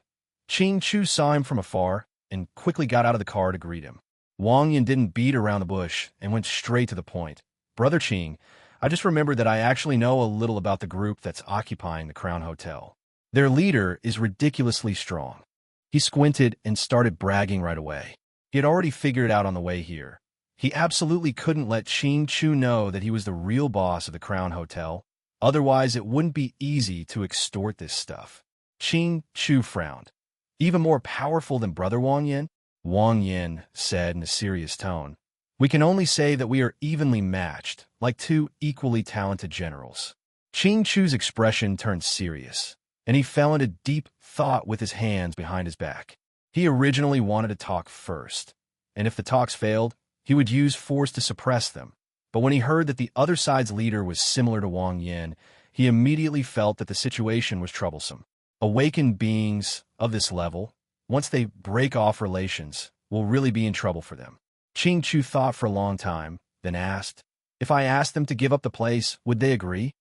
Qing Chu saw him from afar and quickly got out of the car to greet him. Wang Yin didn't beat around the bush and went straight to the point. "Brother Qing, I just remembered that I actually know a little about the group that's occupying the Crown Hotel. Their leader is ridiculously strong." He squinted and started bragging right away. He had already figured it out on the way here. He absolutely couldn't let Qing Chu know that he was the real boss of the Crown Hotel. Otherwise, it wouldn't be easy to extort this stuff. Qing Chu frowned. "Even more powerful than Brother Wang Yin?" Wang Yin said in a serious tone. "We can only say that we are evenly matched, like two equally talented generals." Qing Chu's expression turned serious, and he fell into deep thought with his hands behind his back. He originally wanted to talk first, and if the talks failed, he would use force to suppress them. But when he heard that the other side's leader was similar to Wang Yin, he immediately felt that the situation was troublesome. Awakened beings of this level, once they break off relations, will really be in trouble for them. Qing Chu thought for a long time, then asked, "If I asked them to give up the place, would they agree?"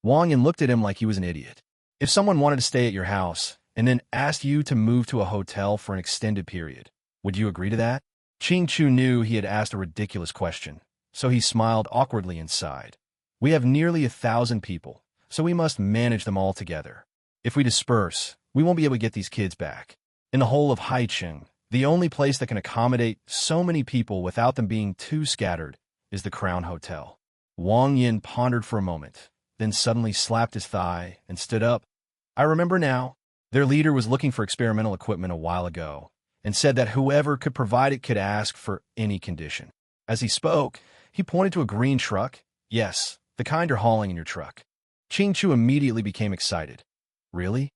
Wang Yin looked at him like he was an idiot. "If someone wanted to stay at your house and then asked you to move to a hotel for an extended period, would you agree to that?" Qing Chu knew he had asked a ridiculous question, so he smiled awkwardly and sighed. "We have nearly 1,000 people, so we must manage them all together. If we disperse, we won't be able to get these kids back. In the whole of Haiqing, the only place that can accommodate so many people without them being too scattered is the Crown Hotel." Wang Yin pondered for a moment, then suddenly slapped his thigh and stood up. "I remember now. Their leader was looking for experimental equipment a while ago and said that whoever could provide it could ask for any condition." As he spoke, he pointed to a green truck. "Yes, the kind you're hauling in your truck." Qing Chu immediately became excited. "Really?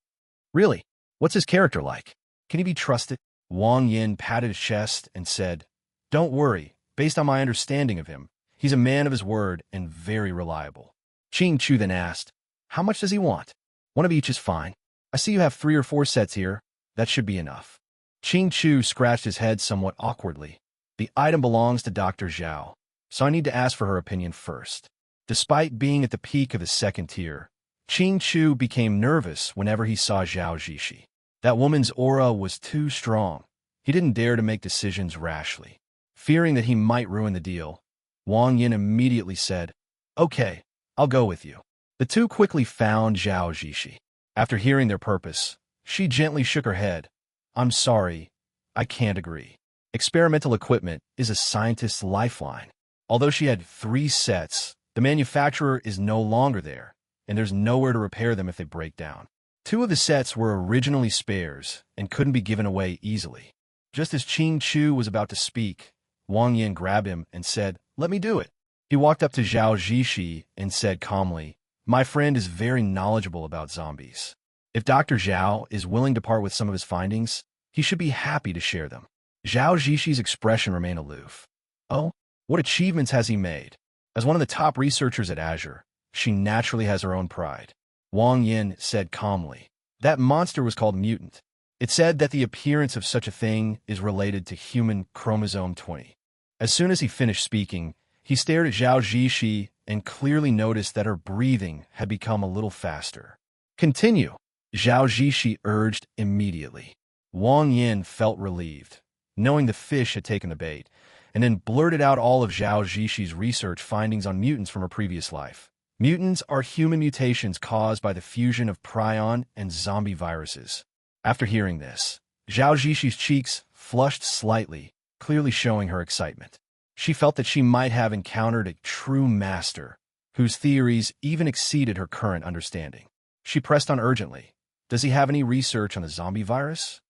Really? What's his character like? Can he be trusted?" Wang Yin patted his chest and said, "Don't worry. Based on my understanding of him, he's a man of his word and very reliable." Qing Chu then asked, "How much does he want?" "One of each is fine. I see you have 3 or 4 sets here. That should be enough." Qing Chu scratched his head somewhat awkwardly. "The item belongs to Dr. Zhao, so I need to ask for her opinion first." Despite being at the peak of his second tier, Qing Chu became nervous whenever he saw Zhao Zixi. That woman's aura was too strong. He didn't dare to make decisions rashly. Fearing that he might ruin the deal, Wang Yin immediately said, "Okay, I'll go with you." The two quickly found Zhao Zixi. After hearing their purpose, she gently shook her head. "I'm sorry, I can't agree. Experimental equipment is a scientist's lifeline." Although she had 3 sets, the manufacturer is no longer there, and there's nowhere to repair them if they break down. 2 of the sets were originally spares and couldn't be given away easily. Just as Qing Chu was about to speak, Wang Yin grabbed him and said, "Let me do it." He walked up to Zhao Zixi and said calmly, "My friend is very knowledgeable about zombies. If Dr. Zhao is willing to part with some of his findings, he should be happy to share them. Zhao Zhishi's expression remained aloof. Oh, what achievements has he made? As one of the top researchers at Azure, she naturally has her own pride. Wang Yin said calmly. That monster was called mutant. It said that the appearance of such a thing is related to human chromosome 20. As soon as he finished speaking, he stared at Zhao Zhishi and clearly noticed that her breathing had become a little faster. Continue, Zhao Zhishi urged immediately. Wang Yin felt relieved, knowing the fish had taken the bait, and then blurted out all of Zhao Zhishi's research findings on mutants from her previous life. Mutants are human mutations caused by the fusion of prion and zombie viruses. After hearing this, Zhao Zhishi's cheeks flushed slightly, clearly showing her excitement. She felt that she might have encountered a true master, whose theories even exceeded her current understanding. She pressed on urgently. Does he have any research on the zombie virus?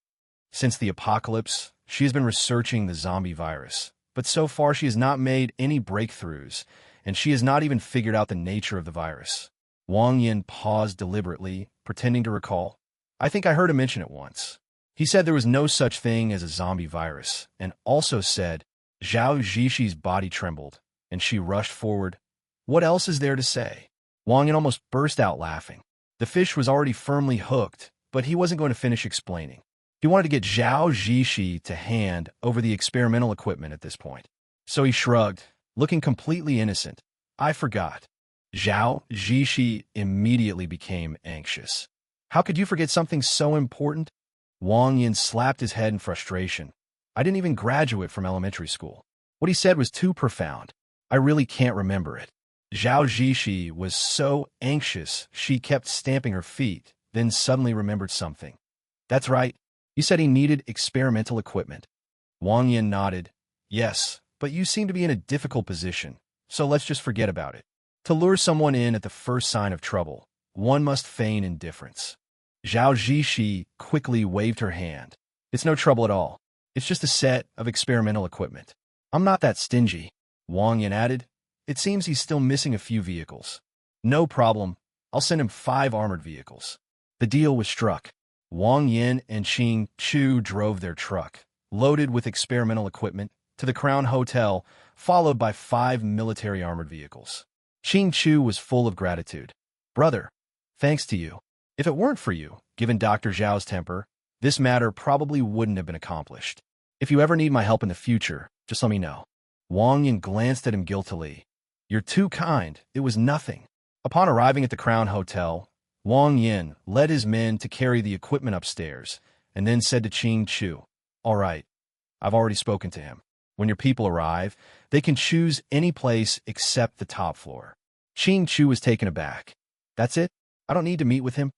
Since the apocalypse, she has been researching the zombie virus, but so far she has not made any breakthroughs, and she has not even figured out the nature of the virus. Wang Yin paused deliberately, pretending to recall. I think I heard him mention it once. He said there was no such thing as a zombie virus, and also said, Zhao Zhishi's body trembled, and she rushed forward. What else is there to say? Wang Yin almost burst out laughing. The fish was already firmly hooked, but he wasn't going to finish explaining. He wanted to get Zhao Zhishi to hand over the experimental equipment at this point. So he shrugged, looking completely innocent. I forgot. Zhao Zhishi immediately became anxious. How could you forget something so important? Wang Yin slapped his head in frustration. I didn't even graduate from elementary school. What he said was too profound. I really can't remember it. Zhao Zhishi was so anxious she kept stamping her feet, then suddenly remembered something. That's right. You said he needed experimental equipment. Wang Yin nodded. Yes, but you seem to be in a difficult position, so let's just forget about it. To lure someone in at the first sign of trouble, one must feign indifference. Zhao Zhishi quickly waved her hand. It's no trouble at all. It's just a set of experimental equipment. I'm not that stingy, Wang Yin added. It seems he's still missing a few vehicles. No problem. I'll send him 5 armored vehicles. The deal was struck. Wang Yin and Qing Chu drove their truck, loaded with experimental equipment, to the Crown Hotel, followed by 5 military armored vehicles. Qing Chu was full of gratitude. Brother, thanks to you. If it weren't for you, given Dr. Zhao's temper, this matter probably wouldn't have been accomplished. If you ever need my help in the future, just let me know. Wang Yin glanced at him guiltily. You're too kind. It was nothing. Upon arriving at the Crown Hotel, Wang Yin led his men to carry the equipment upstairs, and then said to Qing Chu, All right, I've already spoken to him. When your people arrive, they can choose any place except the top floor. Qing Chu was taken aback. That's it? I don't need to meet with him?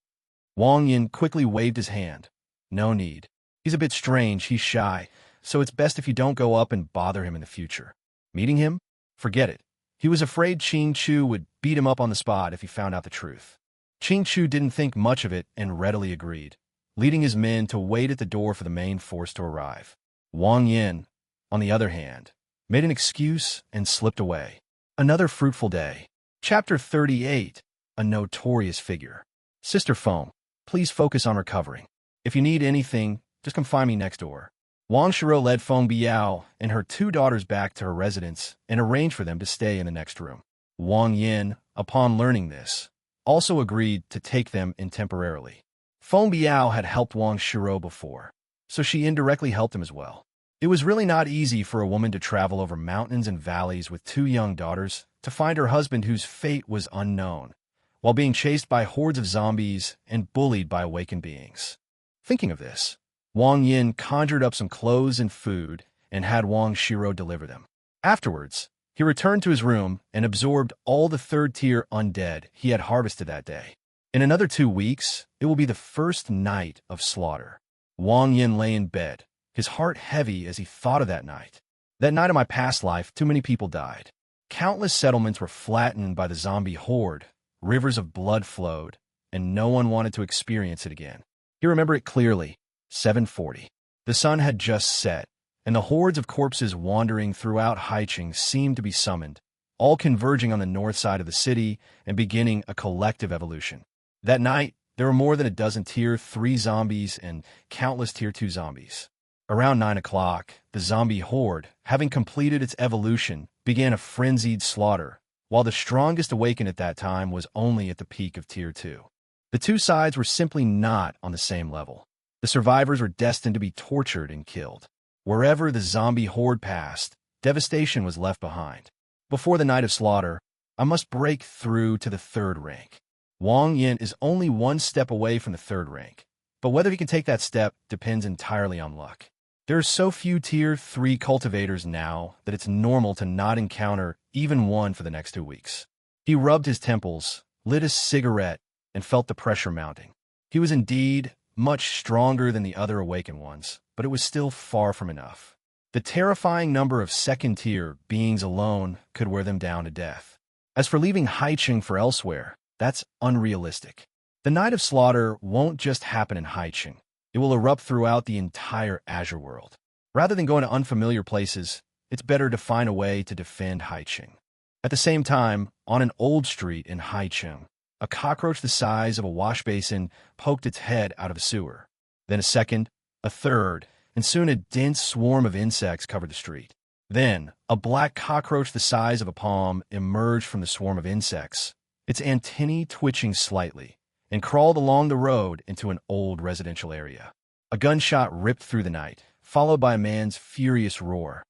Wang Yin quickly waved his hand. No need. He's a bit strange, he's shy, so it's best if you don't go up and bother him in the future. Meeting him? Forget it. He was afraid Qing Chu would beat him up on the spot if he found out the truth. Qing Chu didn't think much of it and readily agreed, leading his men to wait at the door for the main force to arrive. Wang Yin, on the other hand, made an excuse and slipped away. Another fruitful day. Chapter 38, A Notorious Figure. Sister Foam, please focus on recovering. If you need anything, just come find me next door. Wang Shiro led Feng Biao and her 2 daughters back to her residence and arranged for them to stay in the next room. Wang Yin, upon learning this, also agreed to take them in temporarily. Feng Biao had helped Wang Shiro before, so she indirectly helped him as well. It was really not easy for a woman to travel over mountains and valleys with 2 young daughters to find her husband whose fate was unknown, while being chased by hordes of zombies and bullied by awakened beings. Thinking of this, Wang Yin conjured up some clothes and food and had Wang Shiro deliver them. Afterwards, he returned to his room and absorbed all the 3rd-tier undead he had harvested that day. In another 2 weeks, it will be the first night of slaughter. Wang Yin lay in bed, his heart heavy as he thought of that night. That night of my past life, too many people died. Countless settlements were flattened by the zombie horde, rivers of blood flowed, and no one wanted to experience it again. He remembered it clearly. 7:40. The sun had just set, and the hordes of corpses wandering throughout Haicheng seemed to be summoned, all converging on the north side of the city and beginning a collective evolution. That night, There were more than a dozen Tier 3 zombies and countless Tier 2 zombies. Around 9 o'clock, the zombie horde, having completed its evolution, began a frenzied slaughter, while the strongest awaken at that time was only at the peak of Tier 2. The two sides were simply not on the same level. The survivors were destined to be tortured and killed. Wherever the zombie horde passed, devastation was left behind. Before the night of slaughter, I must break through to the third rank. Wang Yin is only one step away from the third rank, but whether he can take that step depends entirely on luck. There are so few Tier 3 cultivators now that it's normal to not encounter even one for the next 2 weeks. He rubbed his temples, lit a cigarette, and felt the pressure mounting. He was indeed much stronger than the other awakened ones, but it was still far from enough. The terrifying number of second-tier beings alone could wear them down to death. As for leaving Haicheng for elsewhere, that's unrealistic. The night of slaughter won't just happen in Haicheng. It will erupt throughout the entire Azure world. Rather than going to unfamiliar places, it's better to find a way to defend Haicheng. At the same time, on an old street in Haicheng, a cockroach the size of a wash basin poked its head out of a sewer. Then a second, a third, and soon a dense swarm of insects covered the street. Then, a black cockroach the size of a palm emerged from the swarm of insects, its antennae twitching slightly, and crawled along the road into an old residential area. A gunshot ripped through the night, followed by a man's furious roar.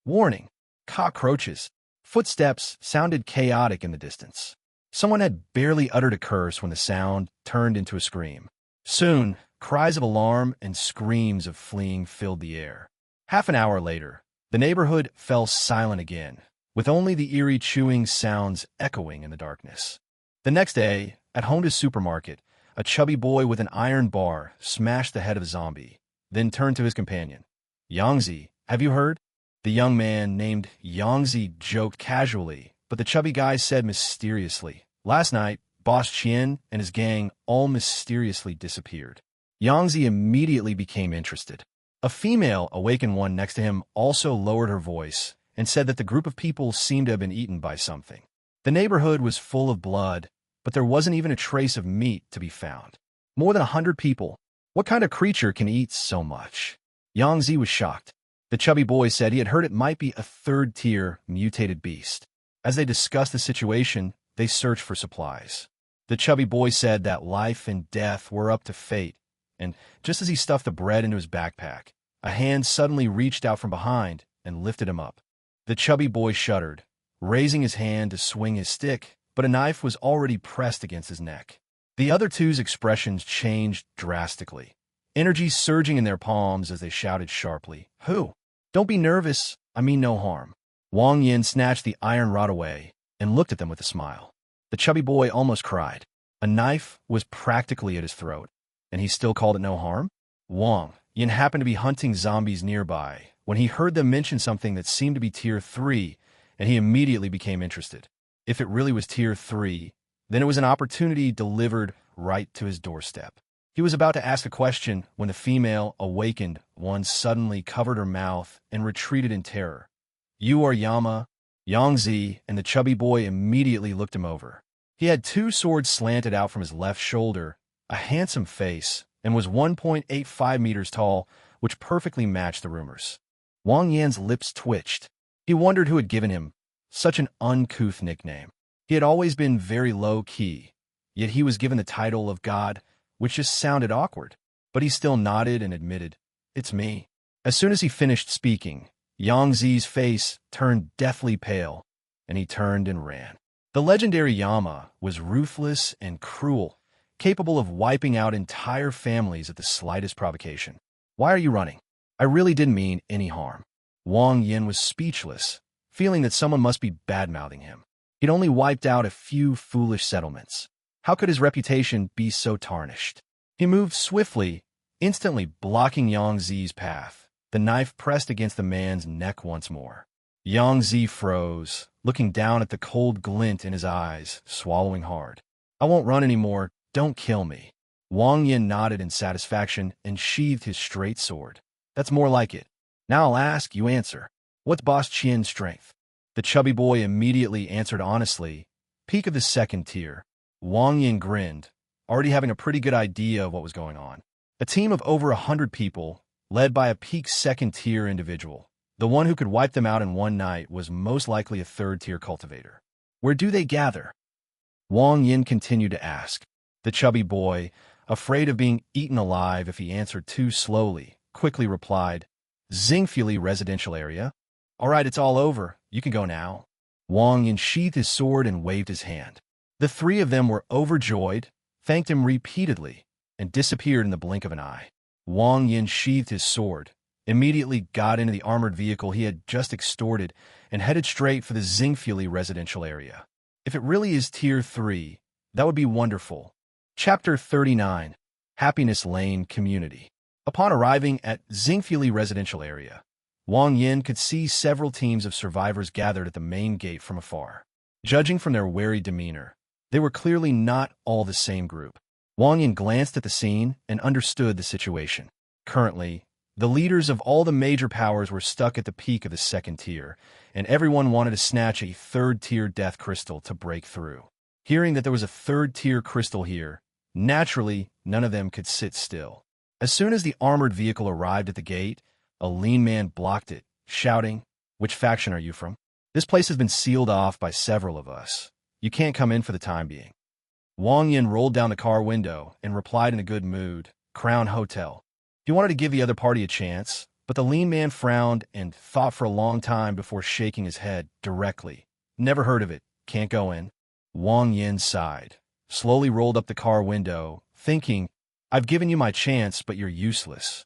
Warning! Cockroaches! Footsteps sounded chaotic in the distance. Someone had barely uttered a curse when the sound turned into a scream. Soon, cries of alarm and screams of fleeing filled the air. Half an hour later, the neighborhood fell silent again, with only the eerie chewing sounds echoing in the darkness. The next day, at Honda's supermarket, a chubby boy with an iron bar smashed the head of a zombie, then turned to his companion. Yangzi, have you heard? The young man named Yangzi joked casually, but the chubby guy said mysteriously, last night, Boss Qian and his gang all mysteriously disappeared. Yangzi immediately became interested. A female awakened one next to him also lowered her voice and said that the group of people seemed to have been eaten by something. The neighborhood was full of blood, but there wasn't even a trace of meat to be found. More than 100 people. What kind of creature can eat so much? Yangzi was shocked. The chubby boy said he had heard it might be a third-tier mutated beast. As they discussed the situation, they searched for supplies. The chubby boy said that life and death were up to fate, and just as he stuffed the bread into his backpack, a hand suddenly reached out from behind and lifted him up. The chubby boy shuddered, raising his hand to swing his stick, but a knife was already pressed against his neck. The other two's expressions changed drastically, energy surging in their palms as they shouted sharply, "Who? Don't be nervous, I mean no harm." Wang Yin snatched the iron rod away and looked at them with a smile. The chubby boy almost cried. A knife was practically at his throat, and he still called it no harm? Wang Yin happened to be hunting zombies nearby when he heard them mention something that seemed to be Tier 3, and he immediately became interested. If it really was Tier 3, then it was an opportunity delivered right to his doorstep. He was about to ask a question when the female awakened one suddenly covered her mouth and retreated in terror. "You are Yama?" Yangzi and the chubby boy immediately looked him over. He had 2 swords slanted out from his left shoulder, a handsome face, and was 1.85 meters tall, which perfectly matched the rumors. Wang Yan's lips twitched. He wondered who had given him such an uncouth nickname. He had always been very low-key, yet he was given the title of God, which just sounded awkward. But he still nodded and admitted, "It's me." As soon as he finished speaking, Yangzi's face turned deathly pale, and he turned and ran. The legendary Yama was ruthless and cruel, capable of wiping out entire families at the slightest provocation. "Why are you running?" "I really didn't mean any harm." Wang Yin was speechless, feeling that someone must be bad-mouthing him. He'd only wiped out a few foolish settlements. How could his reputation be so tarnished? He moved swiftly, instantly blocking Yangzi's path. The knife pressed against the man's neck once more. Yangzi froze, looking down at the cold glint in his eyes, swallowing hard. "I won't run anymore. Don't kill me." Wang Yin nodded in satisfaction and sheathed his straight sword. "That's more like it. Now I'll ask, you answer. What's Boss Qian's strength?" The chubby boy immediately answered honestly, "Peak of the second tier." Wang Yin grinned. already having a pretty good idea of what was going on. A team of over 100 people, led by a peak second-tier individual. The one who could wipe them out in one night was most likely a third-tier cultivator. Where do they gather? Wang Yin continued to ask. The chubby boy, afraid of being eaten alive if he answered too slowly, quickly replied, Xingfuli residential area. All right, it's all over. You can go now. Wang Yin sheathed his sword and waved his hand. The three of them were overjoyed, thanked him repeatedly, and disappeared in the blink of an eye. Wang Yin sheathed his sword, immediately got into the armored vehicle he had just extorted, and headed straight for the Xingfuli residential area. If it really is Tier 3, that would be wonderful. Chapter 39, Happiness Lane Community. Upon arriving at Xingfuli residential area, Wang Yin could see several teams of survivors gathered at the main gate from afar. Judging from their wary demeanor, they were clearly not all the same group. Wang Yin glanced at the scene and understood the situation. Currently, the leaders of all the major powers were stuck at the peak of the second tier, and everyone wanted to snatch a third-tier death crystal to break through. Hearing that there was a third-tier crystal here, naturally, none of them could sit still. As soon as the armored vehicle arrived at the gate, a lean man blocked it, shouting, Which faction are you from? This place has been sealed off by several of us. You can't come in for the time being. Wang Yin rolled down the car window and replied in a good mood, Crown Hotel. He wanted to give the other party a chance, but the lean man frowned and thought for a long time before shaking his head directly. Never heard of it. Can't go in. Wang Yin sighed, slowly rolled up the car window, thinking, I've given you my chance, but you're useless.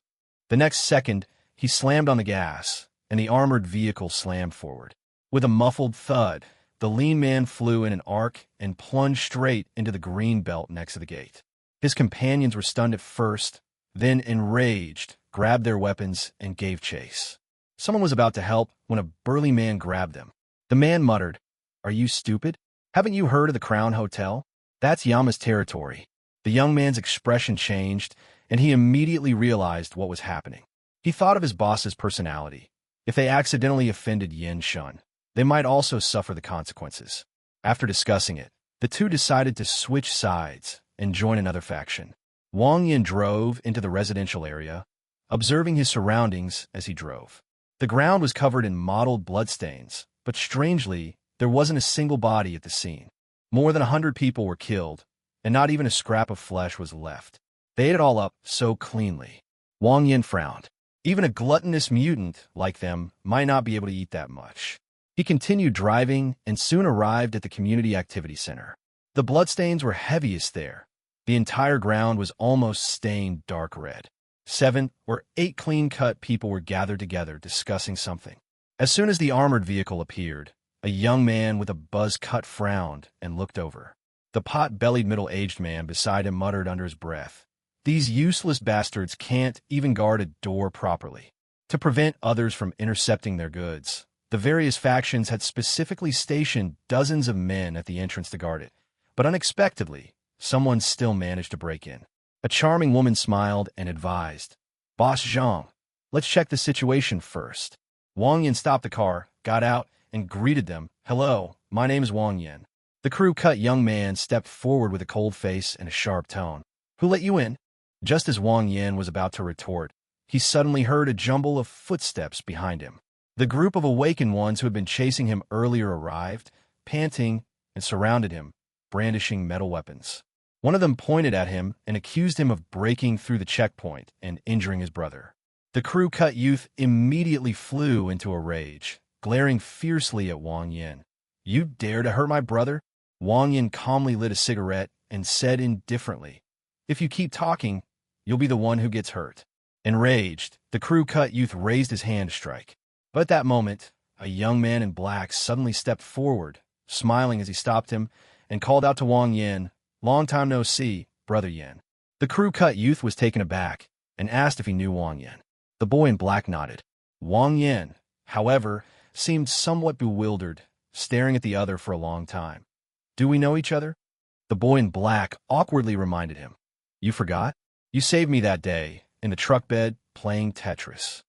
The next second, he slammed on the gas, and the armored vehicle slammed forward. With a muffled thud, the lean man flew in an arc and plunged straight into the green belt next to the gate. His companions were stunned at first, then, enraged, grabbed their weapons and gave chase. Someone was about to help when a burly man grabbed them. The man muttered, Are you stupid? Haven't you heard of the Crown Hotel? That's Yama's territory. The young man's expression changed, and he immediately realized what was happening. He thought of his boss's personality. If they accidentally offended Yin Shun, they might also suffer the consequences. After discussing it, the two decided to switch sides and join another faction. Wang Yin drove into the residential area, observing his surroundings as he drove. The ground was covered in mottled bloodstains, but strangely, there wasn't a single body at the scene. More than 100 people were killed, and not even a scrap of flesh was left. They ate it all up so cleanly. Wang Yin frowned. Even a gluttonous mutant like them might not be able to eat that much. He continued driving and soon arrived at the community activity center. The bloodstains were heaviest there. The entire ground was almost stained dark red. 7 or 8 clean-cut people were gathered together discussing something. As soon as the armored vehicle appeared, a young man with a buzz-cut frowned and looked over. The pot-bellied middle-aged man beside him muttered under his breath, These useless bastards can't even guard a door properly. To prevent others from intercepting their goods, the various factions had specifically stationed dozens of men at the entrance to guard it. But unexpectedly, someone still managed to break in. A charming woman smiled and advised, Boss Zhang, let's check the situation first. Wang Yin stopped the car, got out, and greeted them. Hello, my name is Wang Yin. The crew-cut young man stepped forward with a cold face and a sharp tone. Who let you in? Just as Wang Yin was about to retort, he suddenly heard a jumble of footsteps behind him. The group of awakened ones who had been chasing him earlier arrived, panting, and surrounded him, brandishing metal weapons. One of them pointed at him and accused him of breaking through the checkpoint and injuring his brother. The crew-cut youth immediately flew into a rage, glaring fiercely at Wang Yin. You dare to hurt my brother? Wang Yin calmly lit a cigarette and said indifferently, If you keep talking, you'll be the one who gets hurt. Enraged, the crew-cut youth raised his hand to strike. But at that moment, a young man in black suddenly stepped forward, smiling as he stopped him, and called out to Wang Yin, Long time no see, Brother Yin. The crew-cut youth was taken aback and asked if he knew Wang Yin. The boy in black nodded. Wang Yin, however, seemed somewhat bewildered, staring at the other for a long time. Do we know each other? The boy in black awkwardly reminded him. You forgot? You saved me that day, in the truck bed, playing Tetris.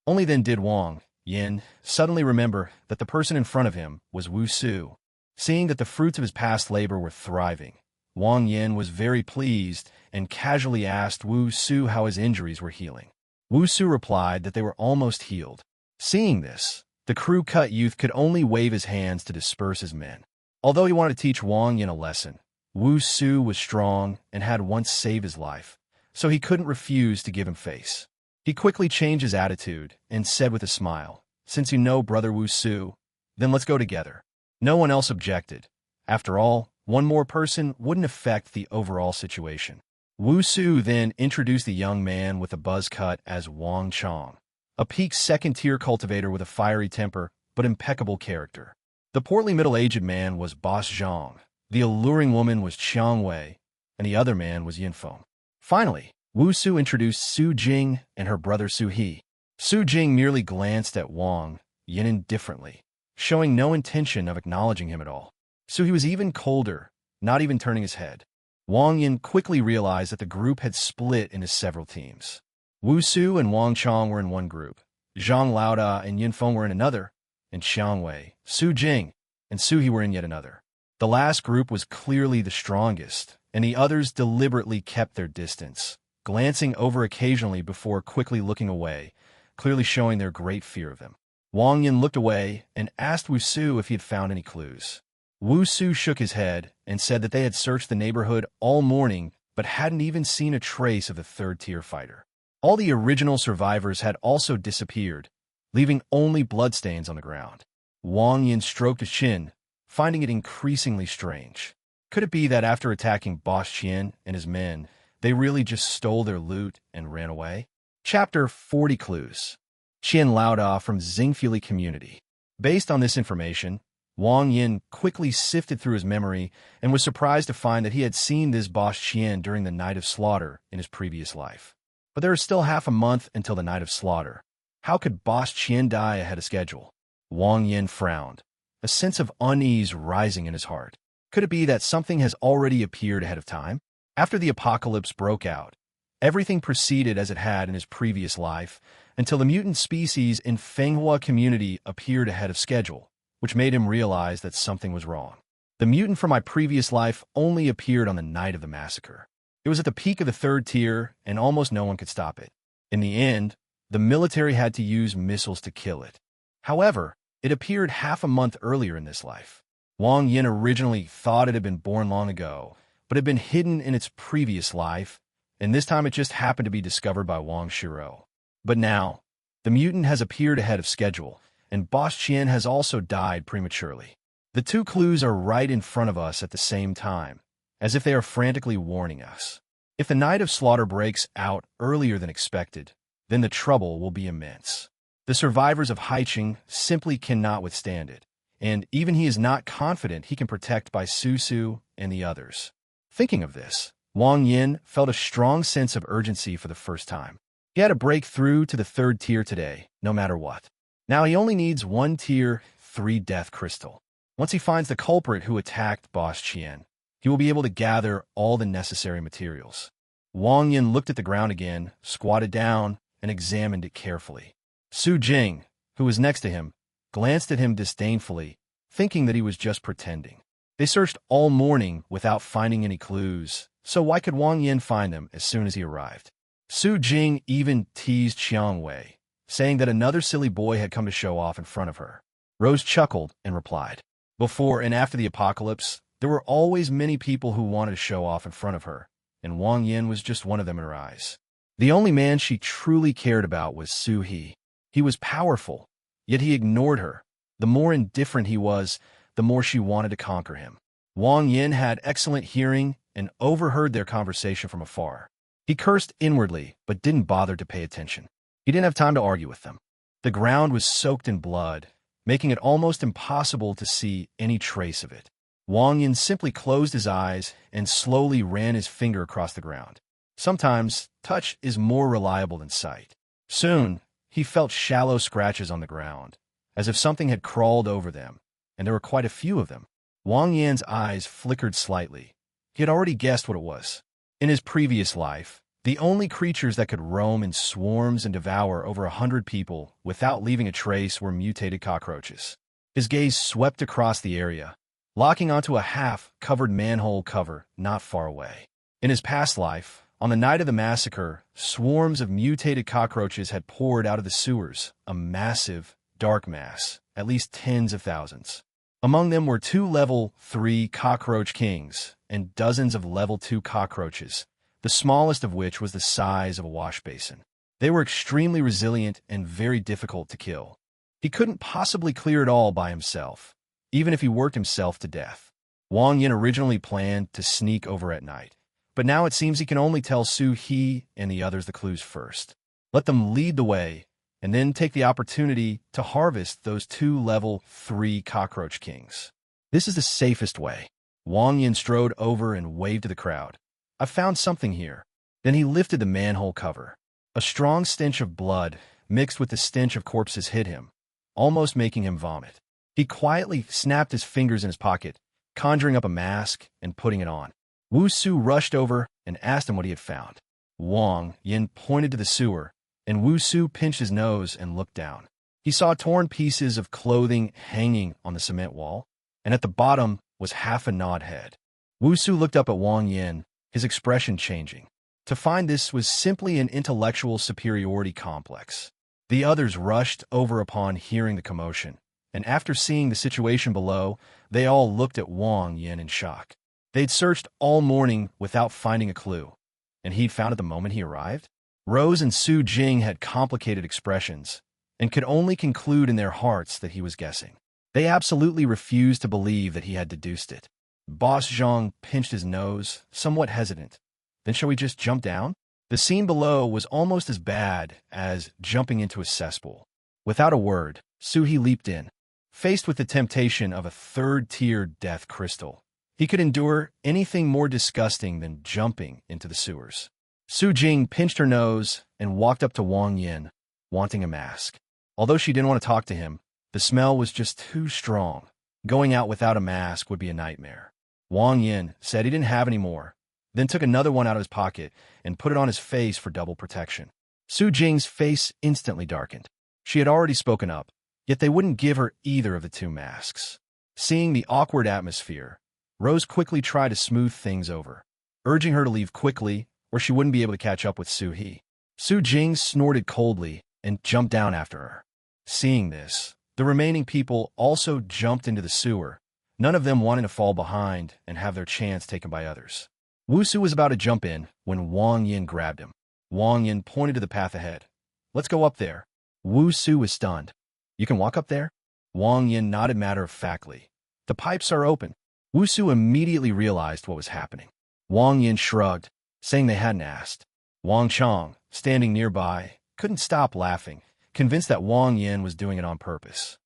Only then did Wang Yin suddenly remember that the person in front of him was Wu Su. Seeing that the fruits of his past labor were thriving, Wang Yin was very pleased and casually asked Wu Su how his injuries were healing. Wu Su replied that they were almost healed. Seeing this, the crew-cut youth could only wave his hands to disperse his men. Although he wanted to teach Wang Yin a lesson, Wu Su was strong and had once saved his life, so he couldn't refuse to give him face. He quickly changed his attitude and said with a smile, "Since you know Brother Wu Su, then let's go together." No one else objected. After all, one more person wouldn't affect the overall situation. Wu Su then introduced the young man with a buzz cut as Wang Chong, a peak second-tier cultivator with a fiery temper but impeccable character. The portly middle-aged man was Boss Zhang, the alluring woman was Qiang Wei, and the other man was Yin Feng. Finally, Wu Su introduced Su Jing and her brother Su He. Su Jing merely glanced at Wang Yin indifferently, showing no intention of acknowledging him at all. Su He was even colder, not even turning his head. Wang Yin quickly realized that the group had split into several teams. Wu Su and Wang Chong were in one group, Zhang Laoda and Yin Feng were in another, and Qiang Wei, Su Jing, and Su He were in yet another. The last group was clearly the strongest, and the others deliberately kept their distance, glancing over occasionally before quickly looking away, clearly showing their great fear of him. Wang Yin looked away and asked Wu Su if he had found any clues. Wu Su shook his head and said that they had searched the neighborhood all morning but hadn't even seen a trace of the third-tier fighter. All the original survivors had also disappeared, leaving only bloodstains on the ground. Wang Yin stroked his chin, finding it increasingly strange. Could it be that after attacking Boss Qian and his men, they really just stole their loot and ran away? Chapter 40 Clues. Qian Laoda from Xingfuli Community. Based on this information, Wang Yin quickly sifted through his memory and was surprised to find that he had seen this Boss Qian during the Night of Slaughter in his previous life. But there is still half a month until the Night of Slaughter. How could Boss Qian die ahead of schedule? Wang Yin frowned, a sense of unease rising in his heart. Could it be that something has already appeared ahead of time? After the apocalypse broke out, everything proceeded as it had in his previous life until the mutant species in Manhwa community appeared ahead of schedule, which made him realize that something was wrong. The mutant from my previous life only appeared on the night of the massacre. It was at the peak of the third tier, and almost no one could stop it. In the end, the military had to use missiles to kill it. However, it appeared half a month earlier in this life. Wang Yin originally thought it had been born long ago, but had been hidden in its previous life, and this time it just happened to be discovered by Wang Shiro. But now, the mutant has appeared ahead of schedule, and Boss Qian has also died prematurely. The two clues are right in front of us at the same time, as if they are frantically warning us. If the Night of Slaughter breaks out earlier than expected, then the trouble will be immense. The survivors of Haicheng simply cannot withstand it, and even he is not confident he can protect by Su and the others. Thinking of this, Wang Yin felt a strong sense of urgency for the first time. He had to break through to the third tier today, no matter what. Now he only needs one tier 3 death crystal. Once he finds the culprit who attacked Boss Qian, he will be able to gather all the necessary materials. Wang Yin looked at the ground again, squatted down, and examined it carefully. Su Jing, who was next to him, glanced at him disdainfully, thinking that he was just pretending. They searched all morning without finding any clues, so why could Wang Yin find them as soon as he arrived? Su Jing even teased Qiang Wei, saying that another silly boy had come to show off in front of her. Rose chuckled and replied, "Before and after the apocalypse, there were always many people who wanted to show off in front of her, and Wang Yin was just one of them in her eyes. The only man she truly cared about was Su He. He was powerful, yet he ignored her. The more indifferent he was, the more she wanted to conquer him." Wang Yin had excellent hearing and overheard their conversation from afar. He cursed inwardly, but didn't bother to pay attention. He didn't have time to argue with them. The ground was soaked in blood, making it almost impossible to see any trace of it. Wang Yin simply closed his eyes and slowly ran his finger across the ground. Sometimes, touch is more reliable than sight. Soon, he felt shallow scratches on the ground, as if something had crawled over them, and there were quite a few of them. Wang Yan's eyes flickered slightly. He had already guessed what it was. In his previous life, the only creatures that could roam in swarms and devour over 100 people without leaving a trace were mutated cockroaches. His gaze swept across the area, locking onto a half-covered manhole cover not far away. In his past life, on the night of the massacre, swarms of mutated cockroaches had poured out of the sewers, a massive, dark mass, at least tens of thousands. Among them were 2 level 3 cockroach kings and dozens of level 2 cockroaches, the smallest of which was the size of a wash basin. They were extremely resilient and very difficult to kill. He couldn't possibly clear it all by himself, even if he worked himself to death. Wang Yin originally planned to sneak over at night, but now it seems he can only tell Su He and the others the clues first. Let them lead the way, and then take the opportunity to harvest those 2 level 3 cockroach kings. This is the safest way. Wang Yin strode over and waved to the crowd. "I found something here." Then he lifted the manhole cover. A strong stench of blood, mixed with the stench of corpses, hit him, almost making him vomit. He quietly snapped his fingers in his pocket, conjuring up a mask and putting it on. Wu Su rushed over and asked him what he had found. Wang Yin pointed to the sewer, and Wu Su pinched his nose and looked down. He saw torn pieces of clothing hanging on the cement wall, and at the bottom was half a gnawed head. Wu Su looked up at Wang Yin, his expression changing. To find this was simply an intellectual superiority complex. The others rushed over upon hearing the commotion, and after seeing the situation below, they all looked at Wang Yin in shock. They'd searched all morning without finding a clue, and he'd found it the moment he arrived? Rose and Su Jing had complicated expressions, and could only conclude in their hearts that he was guessing. They absolutely refused to believe that he had deduced it. Boss Zhang pinched his nose, somewhat hesitant. "Then shall we just jump down?" The scene below was almost as bad as jumping into a cesspool. Without a word, Su He leaped in. Faced with the temptation of a 3rd-tier death crystal, he could endure anything more disgusting than jumping into the sewers. Su Jing pinched her nose and walked up to Wang Yin, wanting a mask. Although she didn't want to talk to him, the smell was just too strong. Going out without a mask would be a nightmare. Wang Yin said he didn't have any more, then took another one out of his pocket and put it on his face for double protection. Su Jing's face instantly darkened. She had already spoken up, yet they wouldn't give her either of the 2 masks. Seeing the awkward atmosphere, Rose quickly tried to smooth things over, urging her to leave quickly or she wouldn't be able to catch up with Su He. Su Jing snorted coldly and jumped down after her. Seeing this, the remaining people also jumped into the sewer, none of them wanting to fall behind and have their chance taken by others. Wu Su was about to jump in when Wang Yin grabbed him. Wang Yin pointed to the path ahead. "Let's go up there." Wu Su was stunned. "You can walk up there?" Wang Yin nodded matter-of-factly. "The pipes are open." Wu Su immediately realized what was happening. Wang Yin shrugged, saying they hadn't asked. Wang Chong, standing nearby, couldn't stop laughing, convinced that Wang Yin was doing it on purpose.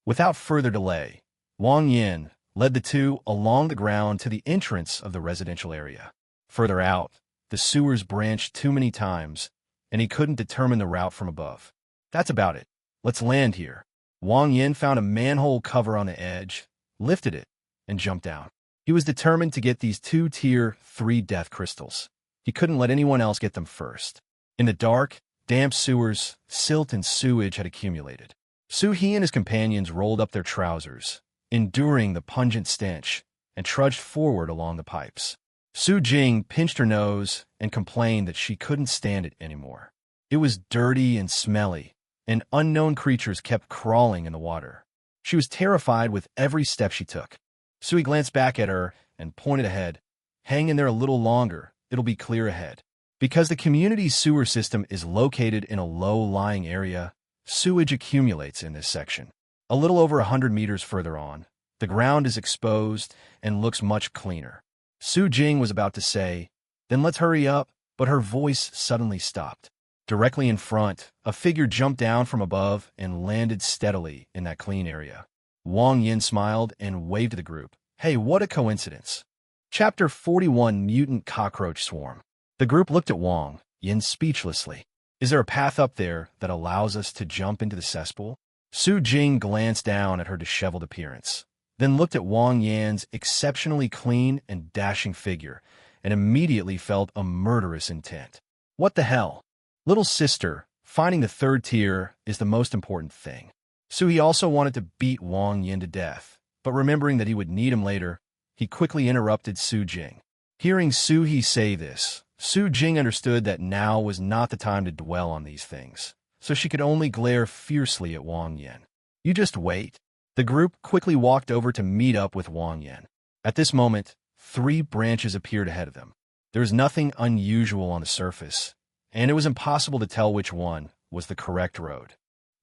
Without further delay, Wang Yin led the 2 along the ground to the entrance of the residential area. Further out, the sewers branched too many times, and he couldn't determine the route from above. "That's about it. Let's land here." Wang Yin found a manhole cover on the edge, lifted it, and jumped down. He was determined to get these 2 tier 3 death crystals. He couldn't let anyone else get them first. In the dark, damp sewers, silt and sewage had accumulated. Su He and his companions rolled up their trousers, enduring the pungent stench, and trudged forward along the pipes. Su Jing pinched her nose and complained that she couldn't stand it anymore. It was dirty and smelly, and unknown creatures kept crawling in the water. She was terrified with every step she took. Sui glanced back at her and pointed ahead. "Hang in there a little longer, it'll be clear ahead." Because the community's sewer system is located in a low-lying area, sewage accumulates in this section. A little over 100 meters further on, the ground is exposed and looks much cleaner. Su Jing was about to say, "Then let's hurry up," but her voice suddenly stopped. Directly in front, a figure jumped down from above and landed steadily in that clean area. Wang Yin smiled and waved to the group. "Hey, what a coincidence." Chapter 41, Mutant Cockroach Swarm. The group looked at Wang Yin speechlessly. "Is there a path up there that allows us to jump into the cesspool?" Su Jing glanced down at her disheveled appearance, then looked at Wang Yan's exceptionally clean and dashing figure, and immediately felt a murderous intent. What the hell? Little sister, finding the 3rd tier is the most important thing. Sui also wanted to beat Wang Yin to death, but remembering that he would need him later, he quickly interrupted Su Jing. Hearing Su He say this, Su Jing understood that now was not the time to dwell on these things, so she could only glare fiercely at Wang Yan. You just wait. The group quickly walked over to meet up with Wang Yan. At this moment, 3 branches appeared ahead of them. There was nothing unusual on the surface, and it was impossible to tell which one was the correct road.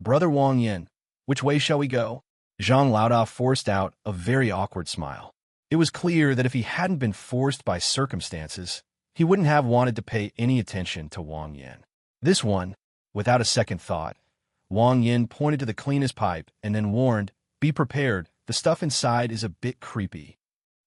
Brother Wang Yan, which way shall we go? Zhang Laodao forced out a very awkward smile. It was clear that if he hadn't been forced by circumstances, he wouldn't have wanted to pay any attention to Wang Yan. This one, without a second thought, Wang Yan pointed to the cleanest pipe and then warned, "Be prepared, the stuff inside is a bit creepy."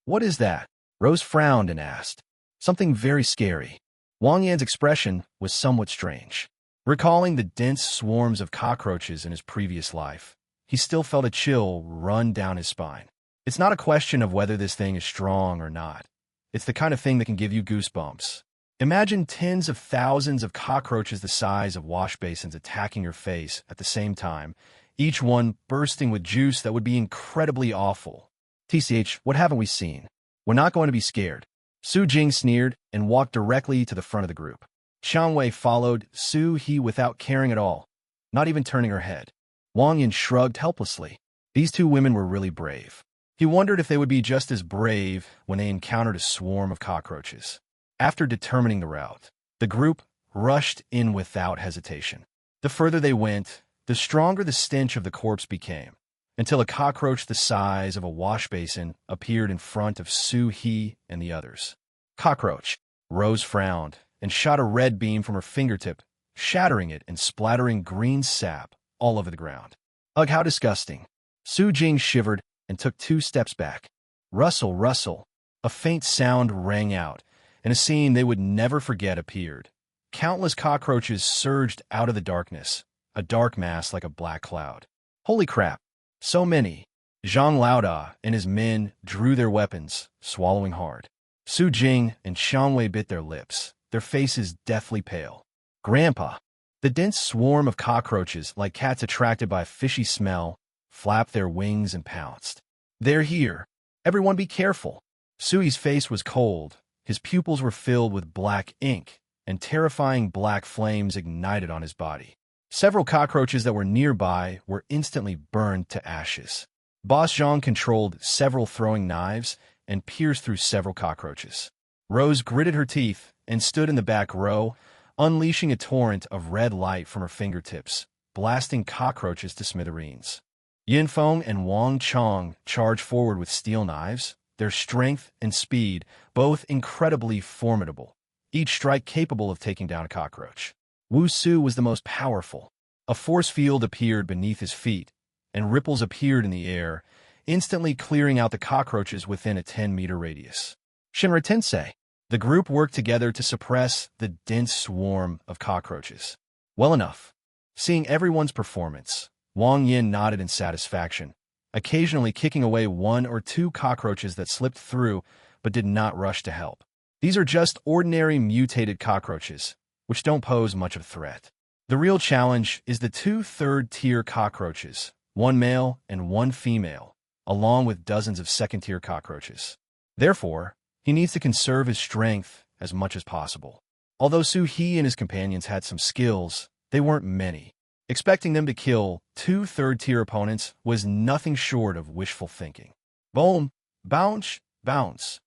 "What is that?" Rose frowned and asked. "Something very scary." Wang Yan's expression was somewhat strange. Recalling the dense swarms of cockroaches in his previous life, he still felt a chill run down his spine. It's not a question of whether this thing is strong or not. It's the kind of thing that can give you goosebumps. Imagine tens of thousands of cockroaches the size of wash basins attacking your face at the same time, each one bursting with juice that would be incredibly awful. TCH, what haven't we seen? We're not going to be scared. Su Jing sneered and walked directly to the front of the group. Xiang Wei followed Su He without caring at all, not even turning her head. Wang Yan shrugged helplessly. These 2 women were really brave. He wondered if they would be just as brave when they encountered a swarm of cockroaches. After determining the route, the group rushed in without hesitation. The further they went, the stronger the stench of the corpse became, until a cockroach the size of a wash basin appeared in front of Su He and the others. "Cockroach." Rose frowned and shot a red beam from her fingertip, shattering it and splattering green sap all over the ground. "Ugh, how disgusting." Su Jing shivered and took 2 steps back. Rustle, rustle. A faint sound rang out, and a scene they would never forget appeared. Countless cockroaches surged out of the darkness, a dark mass like a black cloud. Holy crap! So many! Zhang Laodao and his men drew their weapons, swallowing hard. Su Jing and Xiang Wei bit their lips, their faces deathly pale. "Grandpa!" The dense swarm of cockroaches, like cats attracted by a fishy smell, flapped their wings and pounced. "They're here! Everyone be careful!" Sui's face was cold, his pupils were filled with black ink, and terrifying black flames ignited on his body. Several cockroaches that were nearby were instantly burned to ashes. Boss Zhang controlled several throwing knives and pierced through several cockroaches. Rose gritted her teeth and stood in the back row, unleashing a torrent of red light from her fingertips, blasting cockroaches to smithereens. Yin Feng and Wang Chong charged forward with steel knives, their strength and speed both incredibly formidable, each strike capable of taking down a cockroach. Wu Su was the most powerful. A force field appeared beneath his feet, and ripples appeared in the air, instantly clearing out the cockroaches within a 10-meter radius. Shinra Tensei. The group worked together to suppress the dense swarm of cockroaches. Well enough. Seeing everyone's performance, Wang Yin nodded in satisfaction, occasionally kicking away 1 or 2 cockroaches that slipped through but did not rush to help. These are just ordinary mutated cockroaches, which don't pose much of a threat. The real challenge is the 2 third-tier cockroaches, 1 male and 1 female, along with dozens of second-tier cockroaches. Therefore, he needs to conserve his strength as much as possible. Although Su He and his companions had some skills, they weren't many. Expecting them to kill 2 third-tier opponents was nothing short of wishful thinking. Boom! Bounce! Bounce!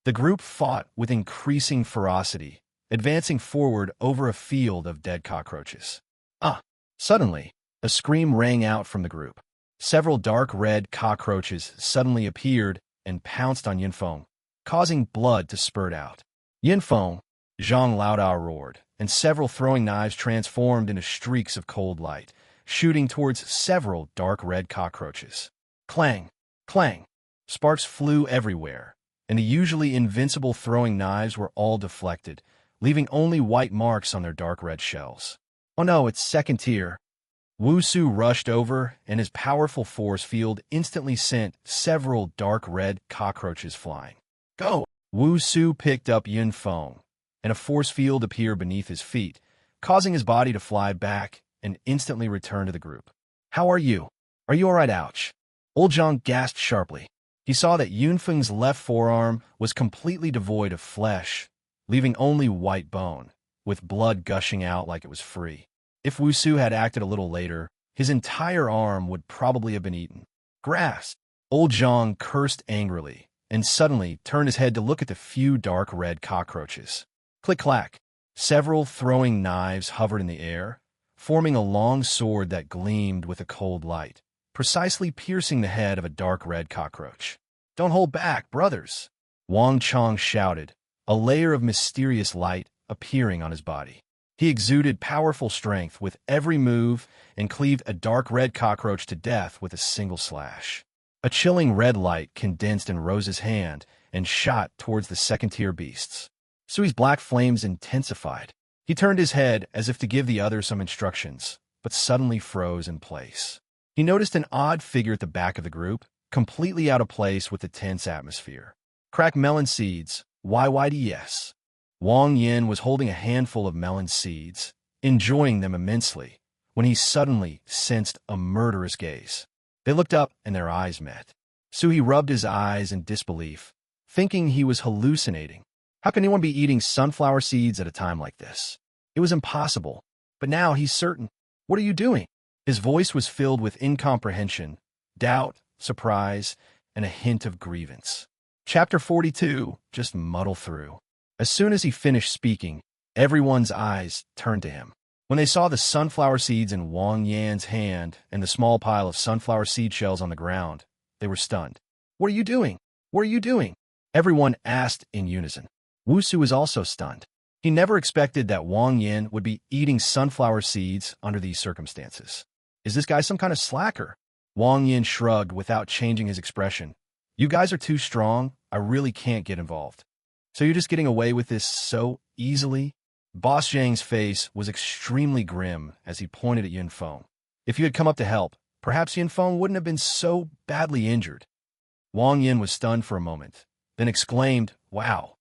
The group fought with increasing ferocity, advancing forward over a field of dead cockroaches. Suddenly, a scream rang out from the group. Several dark red cockroaches suddenly appeared and pounced on Yin Feng, causing blood to spurt out. "Yin Feng!" Zhang Laodao roared, and several throwing knives transformed into streaks of cold light, shooting towards several dark red cockroaches. Clang! Clang! Sparks flew everywhere, and the usually invincible throwing knives were all deflected, leaving only white marks on their dark red shells. "Oh no, it's second tier." Wu Su rushed over, and his powerful force field instantly sent several dark red cockroaches flying. "Go!" Wu Su picked up Yin Feng, and a force field appeared beneath his feet, causing his body to fly back and instantly return to the group. "How are you? Are you all right? Ouch." Old Zhang gasped sharply. He saw that Yunfeng's left forearm was completely devoid of flesh, leaving only white bone, with blood gushing out like it was free. If Wusu had acted a little later, his entire arm would probably have been eaten. Grass! Old Zhang cursed angrily, and suddenly turned his head to look at the few dark red cockroaches. Click-clack! Several throwing knives hovered in the air, forming a long sword that gleamed with a cold light, precisely piercing the head of a dark red cockroach. "Don't hold back, brothers!" Wang Chong shouted, a layer of mysterious light appearing on his body. He exuded powerful strength with every move and cleaved a dark red cockroach to death with a single slash. A chilling red light condensed in Rose's hand and shot towards the second-tier beasts. Sui's black flames intensified. He turned his head as if to give the others some instructions, but suddenly froze in place. He noticed an odd figure at the back of the group, completely out of place with the tense atmosphere. Crack melon seeds, YYDS. Wang Yin was holding a handful of melon seeds, enjoying them immensely, when he suddenly sensed a murderous gaze. They looked up and their eyes met. Sui rubbed his eyes in disbelief, thinking he was hallucinating. How can anyone be eating sunflower seeds at a time like this? It was impossible, but now he's certain. "What are you doing?" His voice was filled with incomprehension, doubt, surprise, and a hint of grievance. Chapter 42, just muddle through. As soon as he finished speaking, everyone's eyes turned to him. When they saw the sunflower seeds in Wang Yan's hand and the small pile of sunflower seed shells on the ground, they were stunned. "What are you doing? What are you doing?" Everyone asked in unison. Wusu was also stunned. He never expected that Wang Yan would be eating sunflower seeds under these circumstances. Is this guy some kind of slacker? Wang Yan shrugged without changing his expression. "You guys are too strong. I really can't get involved." "So you're just getting away with this so easily?" Boss Zhang's face was extremely grim as he pointed at Yunfeng. If you had come up to help, perhaps Yunfeng wouldn't have been so badly injured. Wang Yin was stunned for a moment, then exclaimed, "Wow,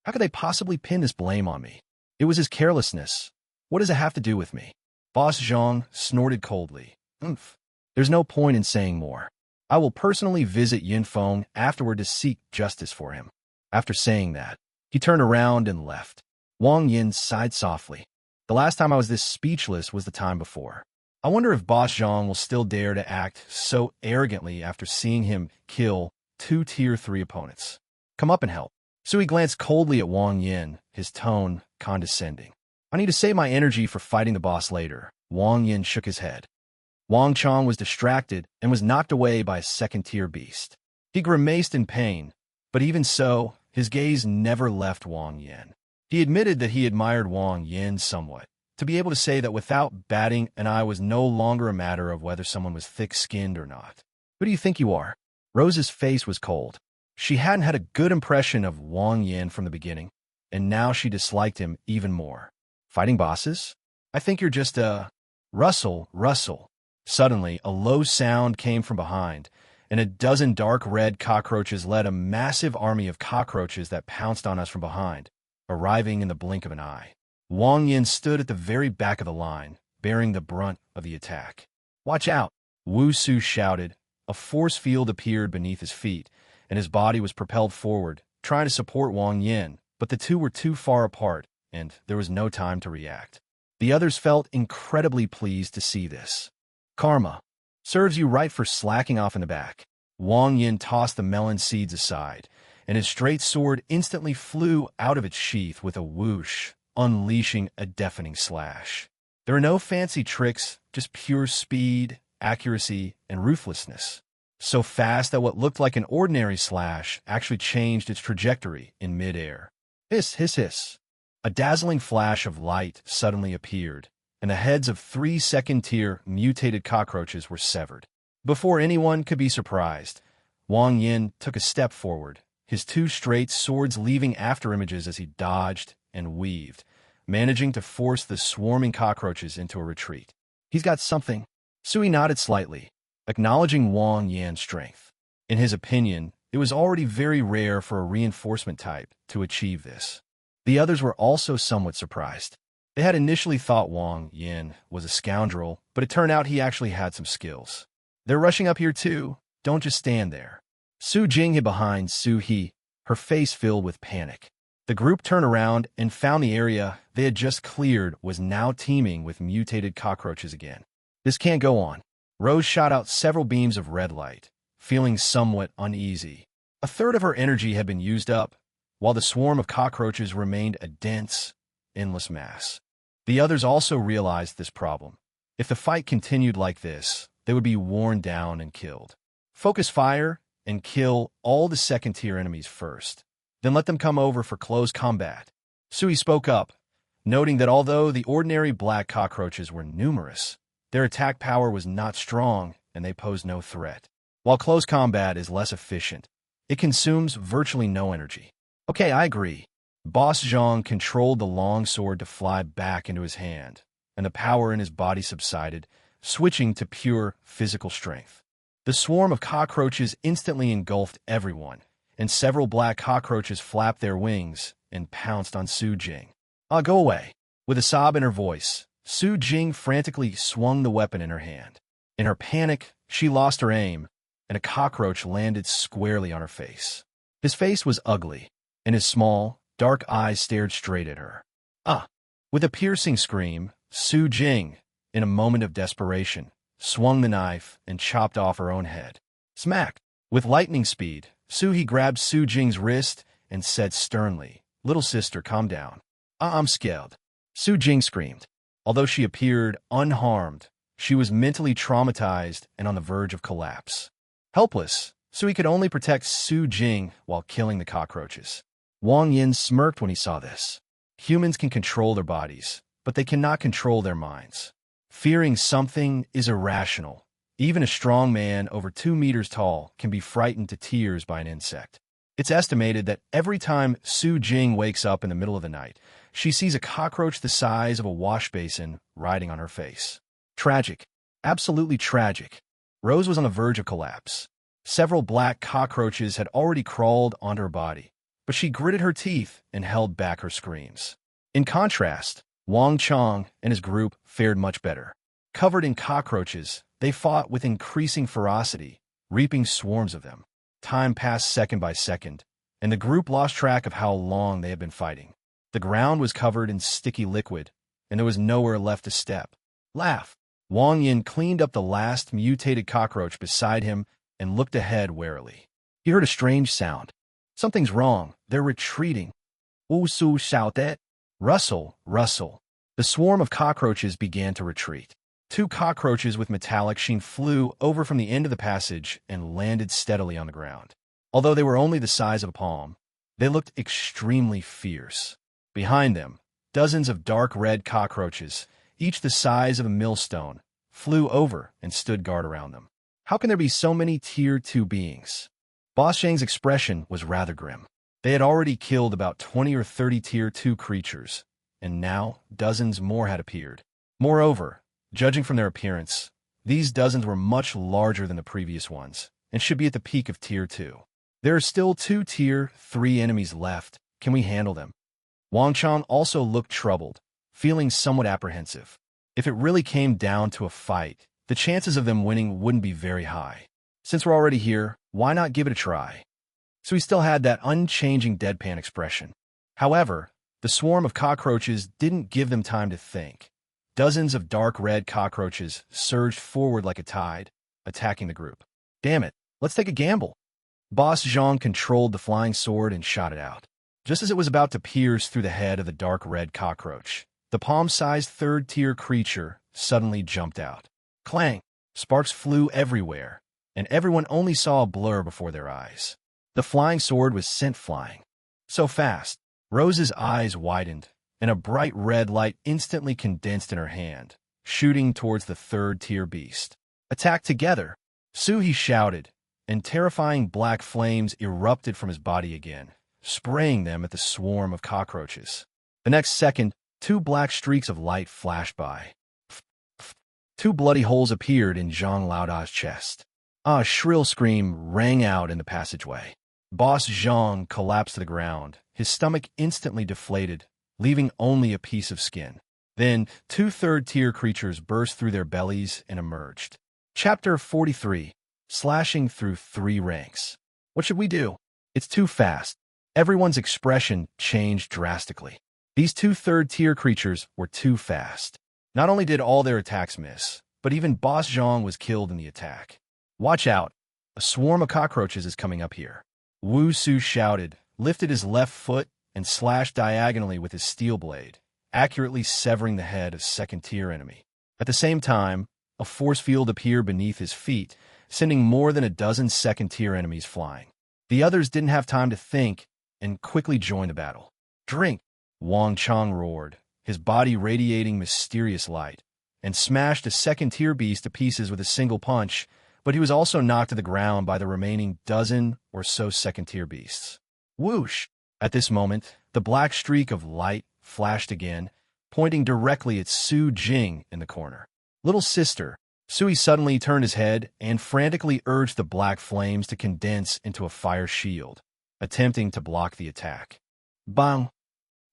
how could they possibly pin this blame on me? It was his carelessness. What does it have to do with me?" Boss Zhang snorted coldly. "Oomph. There's no point in saying more. I will personally visit Yunfeng afterward to seek justice for him." After saying that, he turned around and left. Wang Yin sighed softly. "The last time I was this speechless was the time before. I wonder if Boss Zhang will still dare to act so arrogantly after seeing him kill 2 Tier 3 opponents. Come up and help." Sui glanced coldly at Wang Yin, his tone condescending. "I need to save my energy for fighting the boss later." Wang Yin shook his head. Wang Chong was distracted and was knocked away by a second-tier beast. He grimaced in pain, but even so, his gaze never left Wang Yin. He admitted that he admired Wang Yin somewhat. To be able to say that without batting an eye was no longer a matter of whether someone was thick-skinned or not. "Who do you think you are?" Rose's face was cold. She hadn't had a good impression of Wang Yin from the beginning, and now she disliked him even more. "Fighting bosses? I think you're just a—" Rustle, rustle. Suddenly, a low sound came from behind, and a dozen dark red cockroaches led a massive army of cockroaches that pounced on us from behind, arriving in the blink of an eye. Wang Yin stood at the very back of the line, bearing the brunt of the attack. "Watch out!" Wu Su shouted. A force field appeared beneath his feet, and his body was propelled forward, trying to support Wang Yin, but the two were too far apart, and there was no time to react. The others felt incredibly pleased to see this. "Karma. Serves you right for slacking off in the back." Wang Yin tossed the melon seeds aside, and his straight sword instantly flew out of its sheath with a whoosh, unleashing a deafening slash. There were no fancy tricks, just pure speed, accuracy, and ruthlessness. So fast that what looked like an ordinary slash actually changed its trajectory in midair. Hiss, hiss, hiss. A dazzling flash of light suddenly appeared, and the heads of 3 second-tier mutated cockroaches were severed. Before anyone could be surprised, Wang Yin took a step forward, his 2 straight swords leaving after-images as he dodged and weaved, managing to force the swarming cockroaches into a retreat. "He's got something." Sui nodded slightly, acknowledging Wang Yan's strength. In his opinion, it was already very rare for a reinforcement type to achieve this. The others were also somewhat surprised. They had initially thought Wang Yin was a scoundrel, but it turned out he actually had some skills. "They're rushing up here too. Don't just stand there." Su Jing hid behind Su He, her face filled with panic. The group turned around and found the area they had just cleared was now teeming with mutated cockroaches again. This can't go on. Rose shot out several beams of red light, feeling somewhat uneasy. A third of her energy had been used up, while the swarm of cockroaches remained a dense, endless mass. The others also realized this problem. If the fight continued like this, they would be worn down and killed. Focus fire and kill all the second-tier enemies first. Then let them come over for close combat. Sui spoke up, noting that although the ordinary black cockroaches were numerous, their attack power was not strong and they posed no threat. While close combat is less efficient, it consumes virtually no energy. Okay, I agree. Boss Zhang controlled the long sword to fly back into his hand, and the power in his body subsided, switching to pure physical strength. The swarm of cockroaches instantly engulfed everyone, and several black cockroaches flapped their wings and pounced on Su Jing. "Ah, go away." With a sob in her voice, Su Jing frantically swung the weapon in her hand. In her panic, she lost her aim, and a cockroach landed squarely on her face. His face was ugly, and his small, dark eyes stared straight at her. "Ah!" With a piercing scream, Su Jing, in a moment of desperation, swung the knife and chopped off her own head. Smack! With lightning speed, Su He grabbed Su Jing's wrist and said sternly, "Little sister, calm down." I'm scared." Su Jing screamed. Although she appeared unharmed, she was mentally traumatized and on the verge of collapse. Helpless, Sui could only protect Su Jing while killing the cockroaches. Wang Yin smirked when he saw this. Humans can control their bodies, but they cannot control their minds. Fearing something is irrational. Even a strong man over 2 meters tall can be frightened to tears by an insect. It's estimated that every time Su Jing wakes up in the middle of the night, she sees a cockroach the size of a wash basin riding on her face. Tragic. Absolutely tragic. Rose was on the verge of collapse. Several black cockroaches had already crawled onto her body, but she gritted her teeth and held back her screams. In contrast, Wang Chong and his group fared much better. Covered in cockroaches, they fought with increasing ferocity, reaping swarms of them. Time passed second by second, and the group lost track of how long they had been fighting. The ground was covered in sticky liquid, and there was nowhere left to step. Laugh! Wang Yin cleaned up the last mutated cockroach beside him and looked ahead warily. He heard a strange sound. Something's wrong. They're retreating. Wu Su shouted. Rustle, rustle. The swarm of cockroaches began to retreat. 2 cockroaches with metallic sheen flew over from the end of the passage and landed steadily on the ground. Although they were only the size of a palm, they looked extremely fierce. Behind them, dozens of dark red cockroaches, each the size of a millstone, flew over and stood guard around them. How can there be so many Tier 2 beings? Boss Shang's expression was rather grim. They had already killed about 20 or 30 Tier 2 creatures, and now dozens more had appeared. Moreover, judging from their appearance, these dozens were much larger than the previous ones, and should be at the peak of Tier 2. There are still 2 Tier 3 enemies left. Can we handle them? Wang Chong also looked troubled, feeling somewhat apprehensive. If it really came down to a fight, the chances of them winning wouldn't be very high. Since we're already here, why not give it a try? So he still had that unchanging deadpan expression. However, the swarm of cockroaches didn't give them time to think. Dozens of dark red cockroaches surged forward like a tide, attacking the group. Damn it, let's take a gamble. Boss Zhang controlled the flying sword and shot it out. Just as it was about to pierce through the head of the dark red cockroach, the palm-sized 3rd-tier creature suddenly jumped out. Clang! Sparks flew everywhere, and everyone only saw a blur before their eyes. The flying sword was sent flying. So fast, Rose's eyes widened, and a bright red light instantly condensed in her hand, shooting towards the 3rd-tier beast. Attack together! Suhi shouted, and terrifying black flames erupted from his body again, spraying them at the swarm of cockroaches. The next second, 2 black streaks of light flashed by. 2 bloody holes appeared in Zhang Laoda's chest. A shrill scream rang out in the passageway. Boss Zhang collapsed to the ground, his stomach instantly deflated, leaving only a piece of skin. Then, 2 3rd-tier creatures burst through their bellies and emerged. Chapter 43. Slashing through 3 ranks. What should we do? It's too fast. Everyone's expression changed drastically. These two third-tier creatures were too fast. Not only did all their attacks miss, but even Boss Zhang was killed in the attack. Watch out. A swarm of cockroaches is coming up here. Wu Su shouted, lifted his left foot, and slashed diagonally with his steel blade, accurately severing the head of second-tier enemy. At the same time, a force field appeared beneath his feet, sending more than a dozen second-tier enemies flying. The others didn't have time to think and quickly joined the battle. Drink! Wang Chang roared, his body radiating mysterious light, and smashed a second-tier beast to pieces with a single punch, but he was also knocked to the ground by the remaining dozen or so second-tier beasts. Whoosh! At this moment, the black streak of light flashed again, pointing directly at Su Jing in the corner. Little sister, Sui suddenly turned his head and frantically urged the black flames to condense into a fire shield, attempting to block the attack. Bang!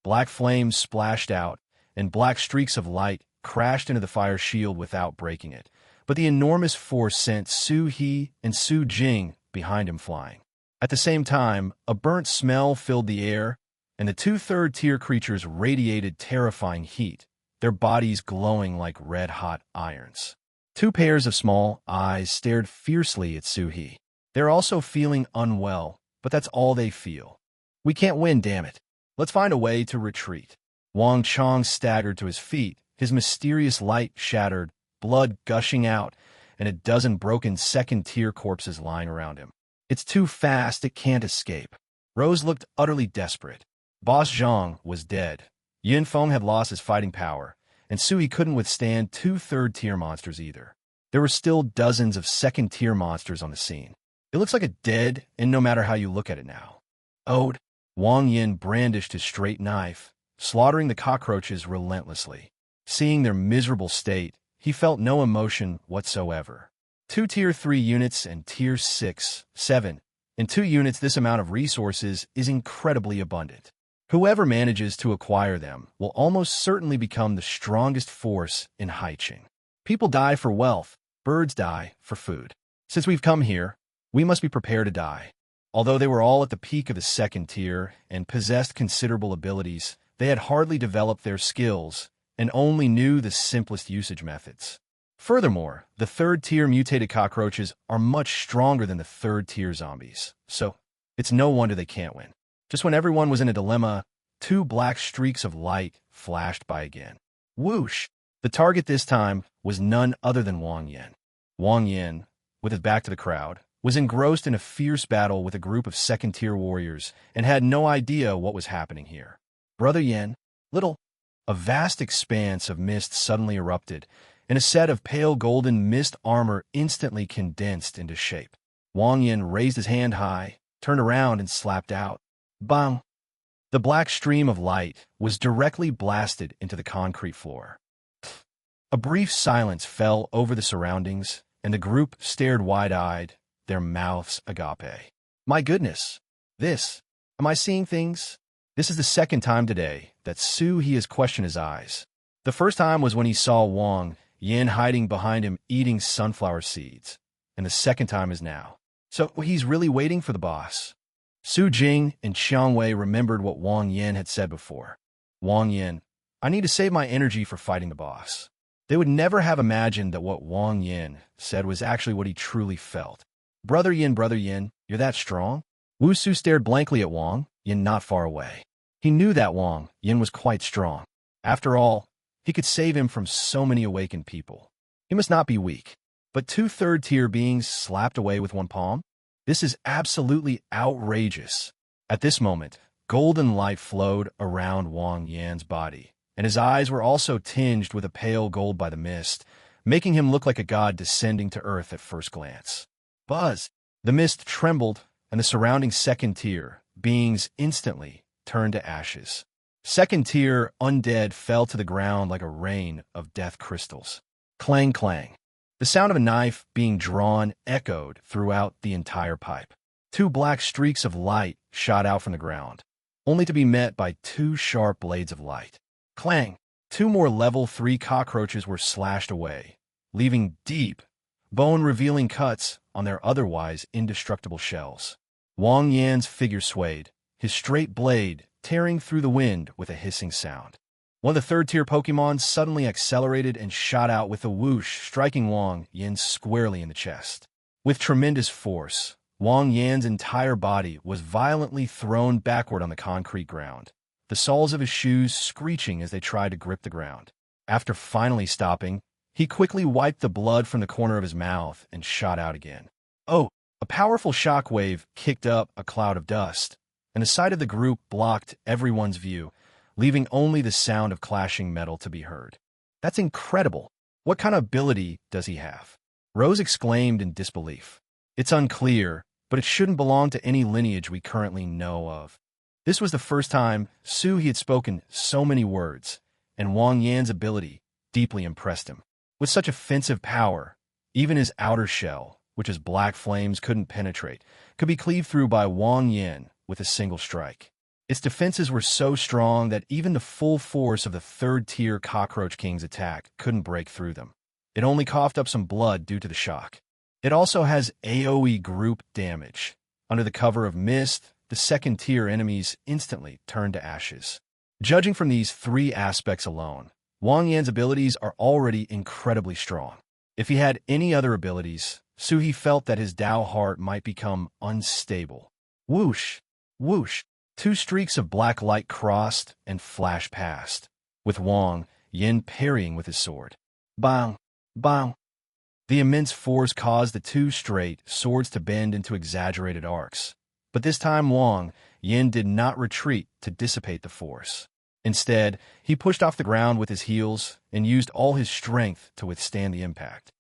Black flames splashed out, and black streaks of light crashed into the fire shield without breaking it, but the enormous force sent Su He and Su Jing behind him flying. At the same time, a burnt smell filled the air, and the two third-tier creatures radiated terrifying heat, their bodies glowing like red-hot irons. Two pairs of small eyes stared fiercely at Su He. They're also feeling unwell, but that's all they feel. We can't win, damn it. Let's find a way to retreat. Wang Chang staggered to his feet, his mysterious light shattered, blood gushing out, and a dozen broken second-tier corpses lying around him. It's too fast, it can't escape. Rose looked utterly desperate. Boss Zhang was dead. Yin Feng had lost his fighting power, and Sui couldn't withstand two third-tier monsters either. There were still dozens of second-tier monsters on the scene. It looks like a dead, and no matter how you look at it now. Ode. Wang Yin brandished his straight knife, slaughtering the cockroaches relentlessly. Seeing their miserable state, he felt no emotion whatsoever. Two Tier 3 units and Tier 6, 7. In 2 units, this amount of resources is incredibly abundant. Whoever manages to acquire them will almost certainly become the strongest force in Haiqing. People die for wealth, birds die for food. Since we've come here, we must be prepared to die. Although they were all at the peak of the second tier and possessed considerable abilities, they had hardly developed their skills and only knew the simplest usage methods. Furthermore, the third-tier mutated cockroaches are much stronger than the third-tier zombies, so it's no wonder they can't win. Just when everyone was in a dilemma, 2 black streaks of light flashed by again. Whoosh! The target this time was none other than Wang Yin. Wang Yin, with his back to the crowd, was engrossed in a fierce battle with a group of second-tier warriors and had no idea what was happening here. Brother Yin, little... A vast expanse of mist suddenly erupted, and a set of pale golden mist armor instantly condensed into shape. Wang Yin raised his hand high, turned around, and slapped out. Bang! The black stream of light was directly blasted into the concrete floor. A brief silence fell over the surroundings, and the group stared wide-eyed, their mouths agape. My goodness! Am I seeing things? This is the second time today that Su He has questioned his eyes. The first time was when he saw Wang Yin hiding behind him eating sunflower seeds, and the second time is now. So he's really waiting for the boss. Su Jing and Xiang Wei remembered what Wang Yin had said before. Wang Yin, I need to save my energy for fighting the boss. They would never have imagined that what Wang Yin said was actually what he truly felt. Brother Yin, you're that strong? Wu Su stared blankly at Wang Yin not far away. He knew that Wang Yin was quite strong. After all, he could save him from so many awakened people. He must not be weak. But 2 third-tier beings slapped away with one palm? This is absolutely outrageous. At this moment, golden light flowed around Wang Yin's body, and his eyes were also tinged with a pale gold by the mist, making him look like a god descending to earth at first glance. Buzz! The mist trembled, and the surrounding second-tier beings instantly turned to ashes. Second-tier undead fell to the ground like a rain of death crystals. Clang, clang. The sound of a knife being drawn echoed throughout the entire pipe. 2 black streaks of light shot out from the ground, only to be met by 2 sharp blades of light. Clang! 2 more level 3 cockroaches were slashed away, leaving deep, bone-revealing cuts on their otherwise indestructible shells. Wang Yan's figure swayed, his straight blade tearing through the wind with a hissing sound. One of the third-tier Pokemon suddenly accelerated and shot out with a whoosh, striking Wang Yan squarely in the chest. With tremendous force, Wang Yan's entire body was violently thrown backward on the concrete ground, the soles of his shoes screeching as they tried to grip the ground. After finally stopping, he quickly wiped the blood from the corner of his mouth and shot out again. Oh! A powerful shockwave kicked up a cloud of dust, and the sight of the group blocked everyone's view, leaving only the sound of clashing metal to be heard. That's incredible! What kind of ability does he have? Rose exclaimed in disbelief. It's unclear, but it shouldn't belong to any lineage we currently know of. This was the first time he had spoken so many words, and Wang Yan's ability deeply impressed him. With such offensive power, even his outer shell, which his black flames couldn't penetrate, could be cleaved through by Wang Yan with a single strike. Its defenses were so strong that even the full force of the third-tier Cockroach King's attack couldn't break through them. It only coughed up some blood due to the shock. It also has AoE group damage. Under the cover of mist, the second-tier enemies instantly turned to ashes. Judging from these three aspects alone, Wang Yan's abilities are already incredibly strong. If he had any other abilities, He felt that his Dao heart might become unstable. Whoosh! Whoosh! Two streaks of black light crossed and flashed past, with Wang Yin parrying with his sword. Bang! Bang! The immense force caused the two straight swords to bend into exaggerated arcs. But this time Wang Yin did not retreat to dissipate the force. Instead, he pushed off the ground with his heels and used all his strength to withstand the impact.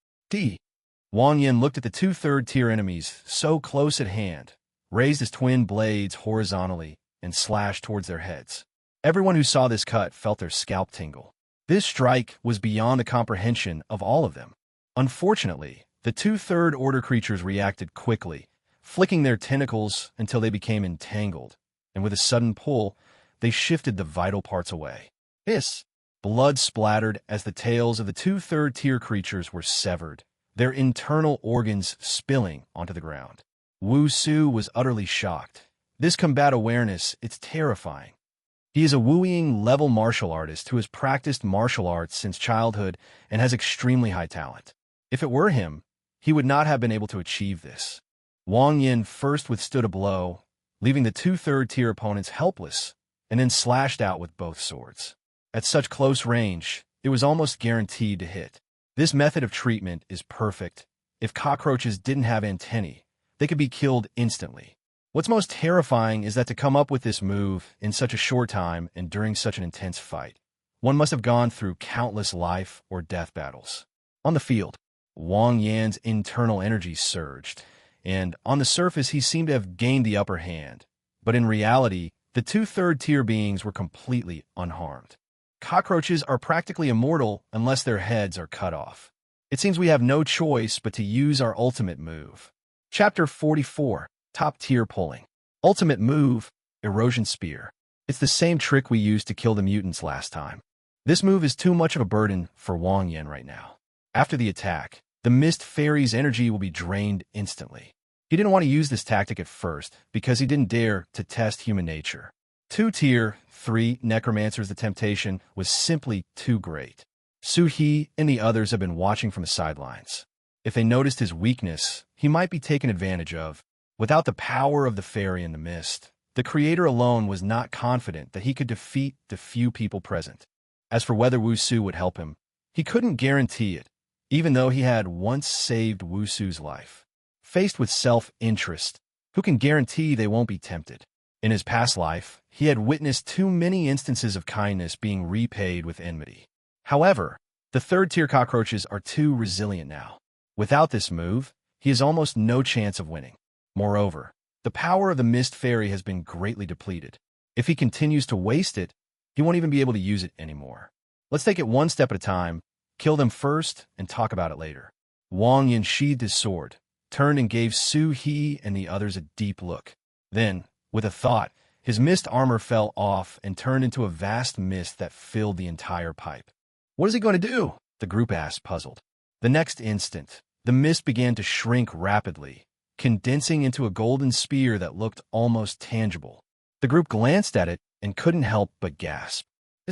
Wang Yin looked at the two third-tier enemies so close at hand, raised his twin blades horizontally, and slashed towards their heads. Everyone who saw this cut felt their scalp tingle. This strike was beyond the comprehension of all of them. Unfortunately, the two third-order creatures reacted quickly, flicking their tentacles until they became entangled, and with a sudden pull, they shifted the vital parts away. Blood splattered as the tails of the two third-tier creatures were severed, their internal organs spilling onto the ground. Wu Su was utterly shocked. This combat awareness, it's terrifying. He is a Wuyi-level martial artist who has practiced martial arts since childhood and has extremely high talent. If it were him, he would not have been able to achieve this. Wang Yin first withstood a blow, leaving the two third-tier opponents helpless, and then slashed out with both swords. At such close range, it was almost guaranteed to hit. This method of treatment is perfect. If cockroaches didn't have antennae, they could be killed instantly. What's most terrifying is that to come up with this move in such a short time and during such an intense fight, one must have gone through countless life or death battles. On the field, Wang Yan's internal energy surged, and on the surface he seemed to have gained the upper hand. But in reality, the two third-tier beings were completely unharmed. Cockroaches are practically immortal unless their heads are cut off. It seems we have no choice but to use our ultimate move. Chapter 44. Top-tier pulling. Ultimate move, Erosion Spear. It's the same trick we used to kill the mutants last time. This move is too much of a burden for Wang Yan right now. After the attack, the Mist Fairy's energy will be drained instantly. He didn't want to use this tactic at first because he didn't dare to test human nature. Tier 3 Necromancer's the temptation was simply too great. He and the others have been watching from the sidelines. If they noticed his weakness, he might be taken advantage of. Without the power of the fairy in the mist, the creator alone was not confident that he could defeat the few people present. As for whether Wu Su would help him, he couldn't guarantee it, even though he had once saved Wu Su's life. Faced with self-interest, who can guarantee they won't be tempted? In his past life, he had witnessed too many instances of kindness being repaid with enmity. However, the third-tier cockroaches are too resilient now. Without this move, he has almost no chance of winning. Moreover, the power of the Mist Fairy has been greatly depleted. If he continues to waste it, he won't even be able to use it anymore. Let's take it one step at a time, kill them first, and talk about it later. Wang Yin sheathed his sword, turned and gave He and the others a deep look. Then, with a thought, his mist armor fell off and turned into a vast mist that filled the entire pipe. What is he going to do? The group asked, puzzled. The next instant, the mist began to shrink rapidly, condensing into a golden spear that looked almost tangible. The group glanced at it and couldn't help but gasp.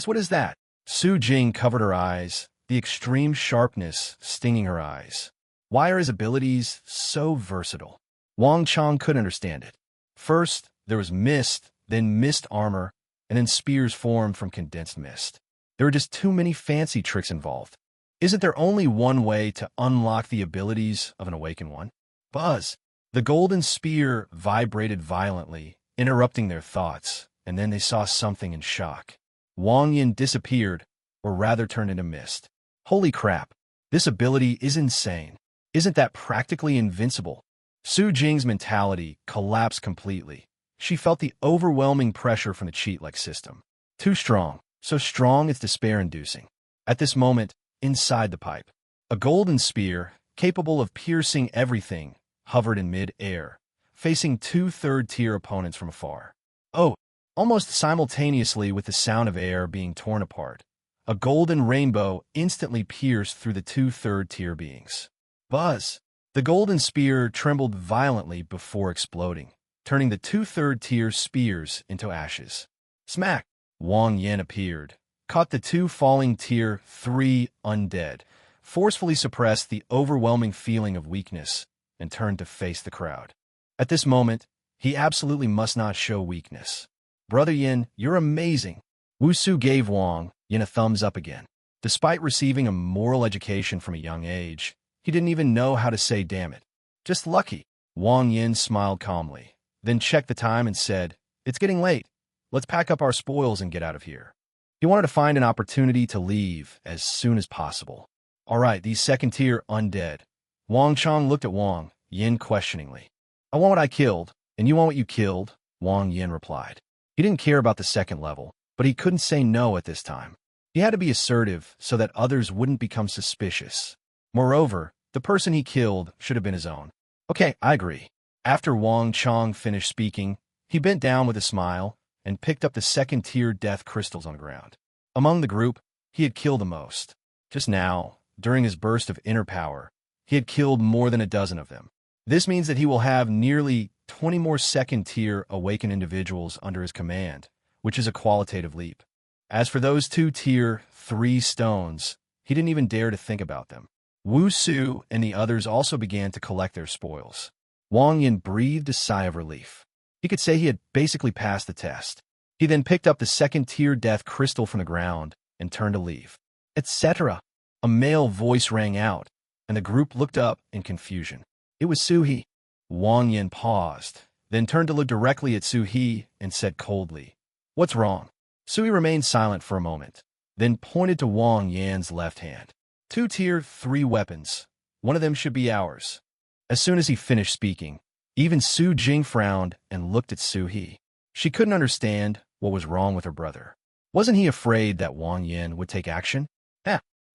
What is that? Su Jing covered her eyes, the extreme sharpness stinging her eyes. Why are his abilities so versatile? Wang Chang couldn't understand it. First, there was mist, then mist armor, and then spears formed from condensed mist. There were just too many fancy tricks involved. Isn't there only one way to unlock the abilities of an awakened one? Buzz! The golden spear vibrated violently, interrupting their thoughts, and then they saw something in shock. Wang Yin disappeared, or rather turned into mist. Holy crap! This ability is insane. Isn't that practically invincible? Su Jing's mentality collapsed completely. She felt the overwhelming pressure from the cheat-like system. Too strong, so strong it's despair-inducing. At this moment, inside the pipe, a golden spear, capable of piercing everything, hovered in mid-air, facing two third-tier opponents from afar. Oh, almost simultaneously with the sound of air being torn apart, a golden rainbow instantly pierced through the two third-tier beings. Buzz! The golden spear trembled violently before exploding, turning the two third-tier spears into ashes. Smack! Wang Yin appeared, caught the two falling Tier 3 undead, forcefully suppressed the overwhelming feeling of weakness, and turned to face the crowd. At this moment, he absolutely must not show weakness. Brother Yin, you're amazing. Wusu gave Wang Yin a thumbs up again. Despite receiving a moral education from a young age, he didn't even know how to say damn it. Just lucky. Wang Yin smiled calmly, then checked the time and said, "It's getting late. Let's pack up our spoils and get out of here." He wanted to find an opportunity to leave as soon as possible. All right, these second-tier undead. Wang Chang looked at Wang Yin questioningly. I want what I killed, and you want what you killed, Wang Yin replied. He didn't care about the second level, but he couldn't say no at this time. He had to be assertive so that others wouldn't become suspicious. Moreover, the person he killed should have been his own. Okay, I agree. After Wang Chang finished speaking, he bent down with a smile and picked up the second-tier death crystals on the ground. Among the group, he had killed the most. Just now, during his burst of inner power, he had killed more than a dozen of them. This means that he will have nearly 20 more second-tier awakened individuals under his command, which is a qualitative leap. As for those two Tier 3 stones, he didn't even dare to think about them. Wu Su and the others also began to collect their spoils. Wang Yin breathed a sigh of relief. He could say he had basically passed the test. He then picked up the second-tier death crystal from the ground and turned to leave. Etc. A male voice rang out, and the group looked up in confusion. It was Su-hee. Wang Yin paused, then turned to look directly at Su-hee and said coldly, "What's wrong?" Su-hee remained silent for a moment, then pointed to Wang Yin's left hand. Two Tier 3 weapons. One of them should be ours. As soon as he finished speaking, even Su Jing frowned and looked at Su-hee. She couldn't understand what was wrong with her brother. Wasn't he afraid that Wang Yin would take action?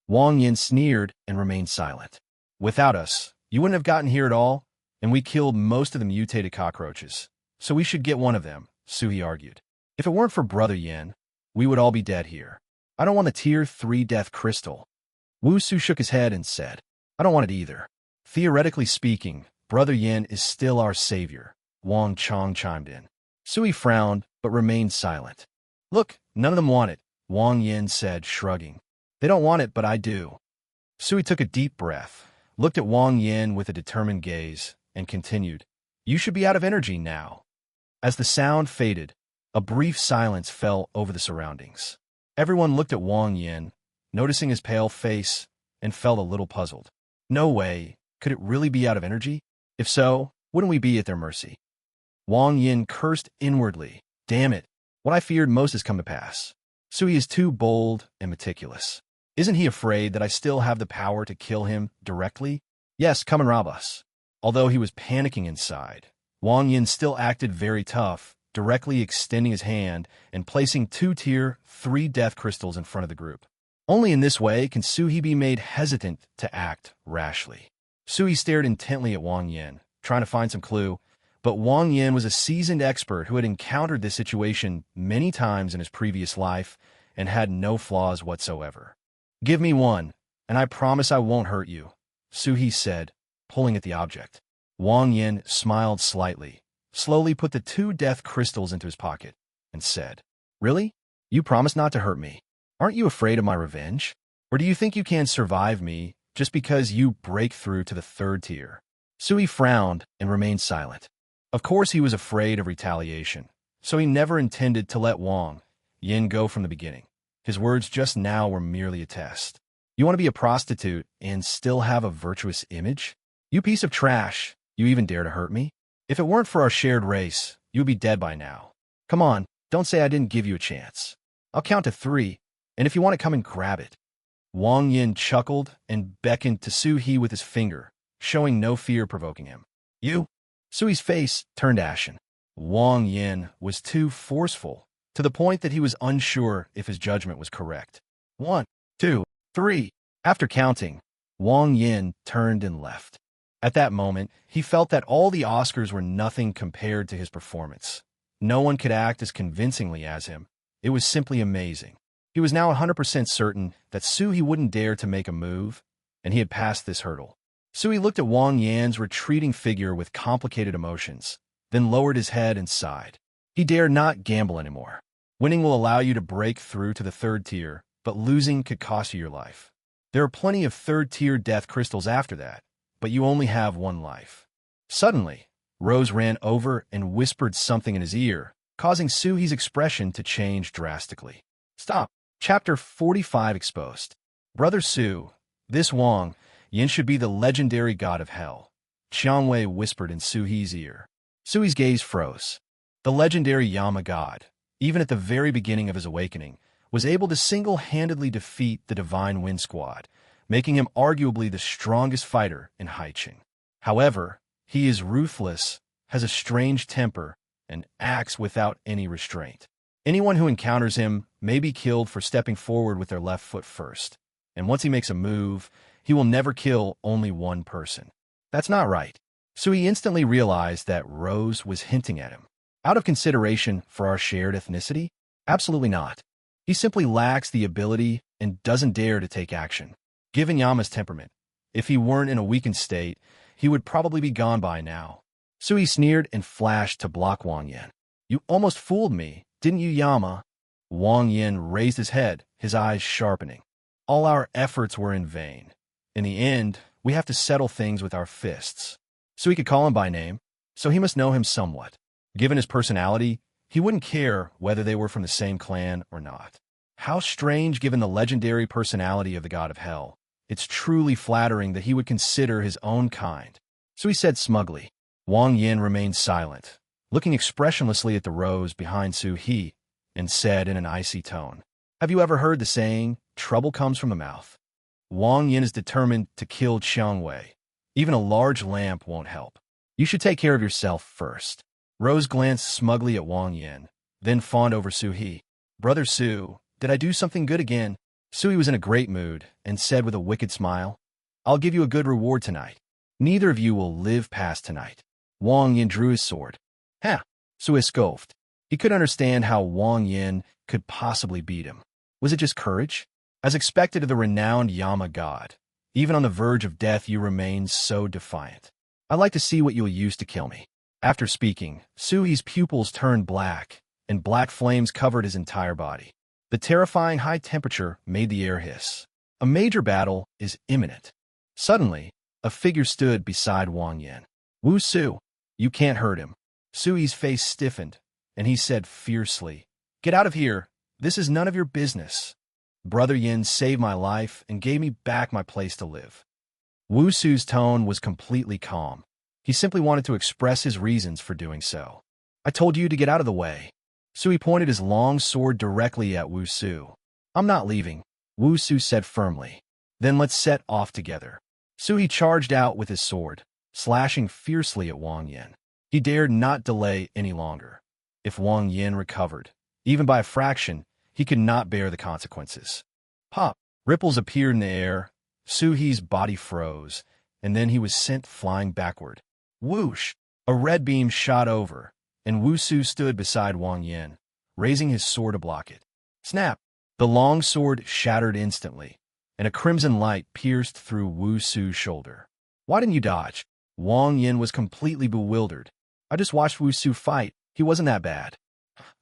Wang Yin sneered and remained silent. Without us, you wouldn't have gotten here at all, and we killed most of the mutated cockroaches, so we should get one of them, Su-hee argued. If it weren't for Brother Yin, we would all be dead here. I don't want the Tier 3 death crystal. Wu Su shook his head and said, I don't want it either. Theoretically speaking, Brother Yin is still our savior, Wang Chang chimed in. Su-hee frowned, but remained silent. Look, none of them want it, Wang Yin said, shrugging. They don't want it, but I do. Su-hee took a deep breath, looked at Wang Yin with a determined gaze, and continued, You should be out of energy now. As the sound faded, a brief silence fell over the surroundings. Everyone looked at Wang Yin, noticing his pale face, and felt a little puzzled. No way, could it really be out of energy? If so, wouldn't we be at their mercy? Wang Yin cursed inwardly. Damn it, what I feared most has come to pass. Su-hee is too bold and meticulous. Isn't he afraid that I still have the power to kill him directly? Yes, come and rob us. Although he was panicking inside, Wang Yin still acted very tough, directly extending his hand and placing two Tier 3 death crystals in front of the group. Only in this way can Su-hee be made hesitant to act rashly. Su-hee stared intently at Wang Yin, trying to find some clue, but Wang Yin was a seasoned expert who had encountered this situation many times in his previous life and had no flaws whatsoever. Give me one, and I promise I won't hurt you, Su-hee said, pulling at the object. Wang Yin smiled slightly, slowly put the 2 death crystals into his pocket, and said, "Really? You promised not to hurt me. Aren't you afraid of my revenge? Or do you think you can survive me just because you break through to the 3rd tier?" Sui frowned and remained silent. Of course he was afraid of retaliation, so he never intended to let Wang Yin go from the beginning. His words just now were merely a test. You want to be a prostitute and still have a virtuous image? You piece of trash, you even dare to hurt me? If it weren't for our shared race, you would be dead by now. Come on, don't say I didn't give you a chance. I'll count to 3, and if you want to come and grab it. Wang Yin chuckled and beckoned to Su-hee with his finger, showing no fear provoking him. You? Sui's face turned ashen. Wang Yin was too forceful, to the point that he was unsure if his judgment was correct. 1, 2, 3. After counting, Wang Yin turned and left. At that moment, he felt that all the Oscars were nothing compared to his performance. No one could act as convincingly as him. It was simply amazing. He was now 100% certain that Su-hee wouldn't dare to make a move, and he had passed this hurdle. Su-hee looked at Wang Yin's retreating figure with complicated emotions, then lowered his head and sighed. He dared not gamble anymore. Winning will allow you to break through to the 3rd tier, but losing could cost you your life. There are plenty of 3rd-tier death crystals after that, but you only have 1 life. Suddenly, Rose ran over and whispered something in his ear, causing Su-hee's expression to change drastically. Stop. Chapter 45 exposed. Brother Su, this Wang Yin should be the legendary god of hell, Qiangwei whispered in Su-hee's ear. Su-hee's gaze froze. The legendary Yama god, even at the very beginning of his awakening, was able to single-handedly defeat the Divine Wind Squad, making him arguably the strongest fighter in Haiqing. However, he is ruthless, has a strange temper, and acts without any restraint. Anyone who encounters him may be killed for stepping forward with their left foot first, and once he makes a move, he will never kill only 1 person. That's not right. So he instantly realized that Rose was hinting at him. Out of consideration for our shared ethnicity? Absolutely not. He simply lacks the ability and doesn't dare to take action. Given Yama's temperament, if he weren't in a weakened state, he would probably be gone by now. Sui sneered and flashed to block Wang Yin. You almost fooled me, didn't you, Yama? Wang Yin raised his head, his eyes sharpening. All our efforts were in vain. In the end, we have to settle things with our fists. Sui could call him by name, so he must know him somewhat. Given his personality, he wouldn't care whether they were from the same clan or not. How strange given the legendary personality of the god of hell. It's truly flattering that he would consider his own kind. So he said smugly. Wang Yin remained silent, looking expressionlessly at the rose behind Su-hee, and said in an icy tone, Have you ever heard the saying, trouble comes from the mouth? Wang Yin is determined to kill Qiangwei. Even a large lamp won't help. You should take care of yourself first. Rose glanced smugly at Wang Yin, then fawned over Su-hee. Brother Su, did I do something good again? Su-hee was in a great mood and said with a wicked smile, I'll give you a good reward tonight. Neither of you will live past tonight. Wang Yin drew his sword. Ha! Su-hee scoffed. He could understand how Wang Yin could possibly beat him. Was it just courage? As expected of the renowned Yama god, even on the verge of death you remained so defiant. I'd like to see what you'll use to kill me. After speaking, Su-hee's pupils turned black, and black flames covered his entire body. The terrifying high temperature made the air hiss. A major battle is imminent. Suddenly, a figure stood beside Wang Yin. Wu Su, you can't hurt him. Su-hee's face stiffened, and he said fiercely, Get out of here. This is none of your business. Brother Yin saved my life and gave me back my place to live. Wu Su's tone was completely calm. He simply wanted to express his reasons for doing so. I told you to get out of the way. Sui pointed his long sword directly at Wu Su. I'm not leaving, Wu Su said firmly. Then let's set off together. Sui charged out with his sword, slashing fiercely at Wang Yin. He dared not delay any longer. If Wang Yin recovered, even by a fraction, he could not bear the consequences. Pop! Ripples appeared in the air. Su-hee's body froze, and then he was sent flying backward. Whoosh! A red beam shot over, and Wu Su stood beside Wang Yin, raising his sword to block it. Snap! The long sword shattered instantly, and a crimson light pierced through Wu Su's shoulder. Why didn't you dodge? Wang Yin was completely bewildered. I just watched Wu Su fight. He wasn't that bad.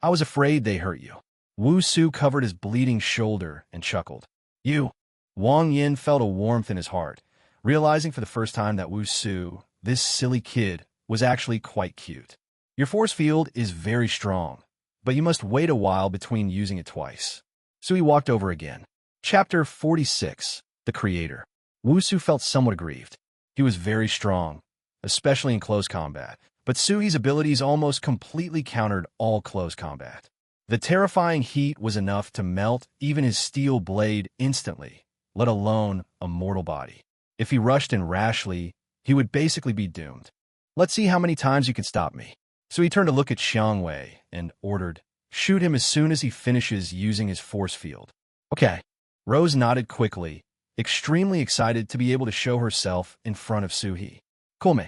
I was afraid they hurt you. Wu Su covered his bleeding shoulder and chuckled. You. Wang Yin felt a warmth in his heart, realizing for the first time that Wu Su, this silly kid, was actually quite cute. Your force field is very strong, but you must wait a while between using it twice. Sui walked over again. Chapter 46. The Creator. Wu Su felt somewhat aggrieved. He was very strong, especially in close combat, but Sui's abilities almost completely countered all close combat. The terrifying heat was enough to melt even his steel blade instantly, let alone a mortal body. If he rushed in rashly, he would basically be doomed. Let's see how many times you can stop me. Sui turned to look at Xiang Wei and ordered, shoot him as soon as he finishes using his force field. Okay. Rose nodded quickly, extremely excited to be able to show herself in front of Sui. Come.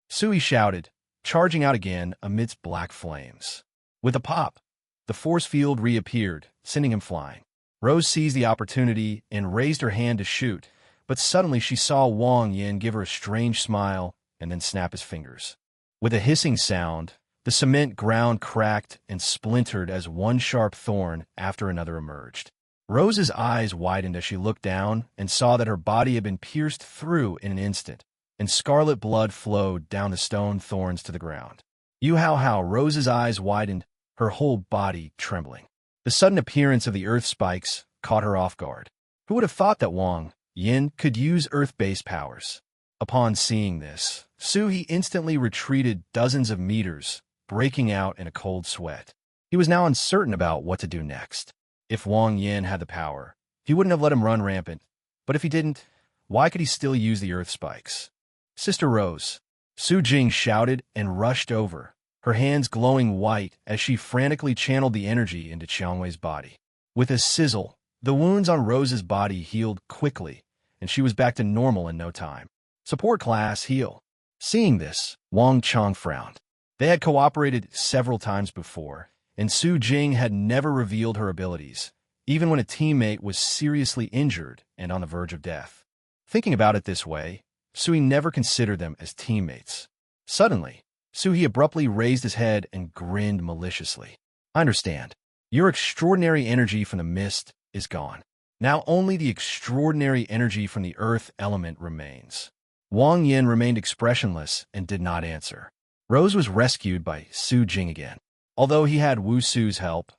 Sui shouted, charging out again amidst black flames. With a pop, the force field reappeared, sending him flying. Rose seized the opportunity and raised her hand to shoot, but suddenly she saw Wang Yin give her a strange smile and then snap his fingers. With a hissing sound, the cement ground cracked and splintered as one sharp thorn after another emerged. Rose's eyes widened as she looked down and saw that her body had been pierced through in an instant, and scarlet blood flowed down the stone thorns to the ground. How Rose's eyes widened, her whole body trembling. The sudden appearance of the earth spikes caught her off guard. Who would have thought that Wang Yin could use earth-based powers? Upon seeing this, Sui instantly retreated dozens of meters, breaking out in a cold sweat. He was now uncertain about what to do next. If Wang Yin had the power, he wouldn't have let him run rampant. But if he didn't, why could he still use the earth spikes? Sister Rose, Su Jing shouted and rushed over, her hands glowing white as she frantically channeled the energy into Xiang Wei's body. With a sizzle, the wounds on Rose's body healed quickly, and she was back to normal in no time. Support class, heal. Seeing this, Wang Chong frowned. They had cooperated several times before, and Su Jing had never revealed her abilities, even when a teammate was seriously injured and on the verge of death. Thinking about it this way, Sui never considered them as teammates. Suddenly, Sui abruptly raised his head and grinned maliciously. I understand. Your extraordinary energy from the mist is gone. Now only the extraordinary energy from the earth element remains. Wang Yin remained expressionless and did not answer. Rose was rescued by Su Jing again. Although he had Wu Su's help,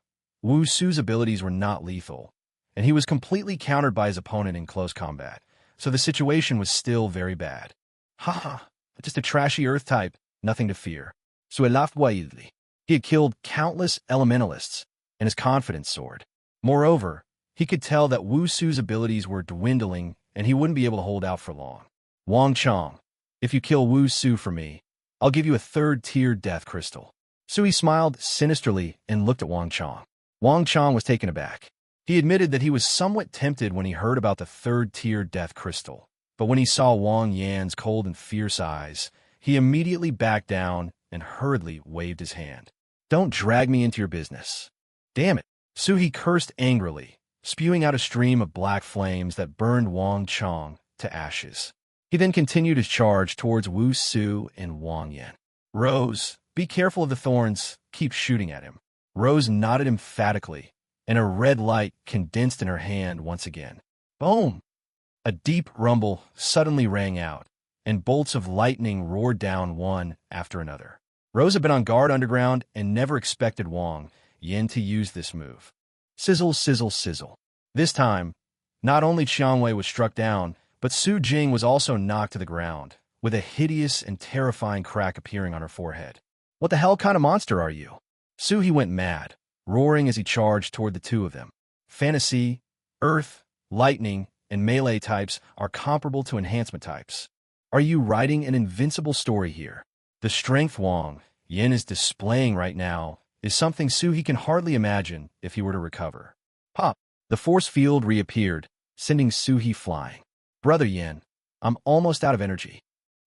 Wu Su's abilities were not lethal, and he was completely countered by his opponent in close combat, so the situation was still very bad. Just a trashy earth type, nothing to fear. Sui laughed wildly. He had killed countless elementalists, and his confidence soared. Moreover, he could tell that Wu Su's abilities were dwindling, and he wouldn't be able to hold out for long. Wang Chong, if you kill Wu Su for me, I'll give you a third-tier death crystal. Sui smiled sinisterly and looked at Wang Chong. Wang Chong was taken aback. He admitted that he was somewhat tempted when he heard about the third-tier death crystal, but when he saw Wang Yan's cold and fierce eyes, he immediately backed down and hurriedly waved his hand. Don't drag me into your business. Damn it. Sui cursed angrily, spewing out a stream of black flames that burned Wang Chong to ashes. He then continued his charge towards Wu Su and Wang Yin. Rose, be careful of the thorns. Keep shooting at him. Rose nodded emphatically, and a red light condensed in her hand once again. Boom! A deep rumble suddenly rang out, and bolts of lightning roared down one after another. Rose had been on guard underground and never expected Wang Yin to use this move. Sizzle, sizzle, sizzle. This time, not only Xiang Wei was struck down, but Su Jing was also knocked to the ground, with a hideous and terrifying crack appearing on her forehead. What the hell kind of monster are you? Sui went mad, roaring as he charged toward the two of them. Fantasy, earth, lightning, and melee types are comparable to enhancement types. Are you writing an invincible story here? The strength Wang Yin is displaying right now is something Sui can hardly imagine if he were to recover. Pop! The force field reappeared, sending Sui flying. Brother Yin, I'm almost out of energy.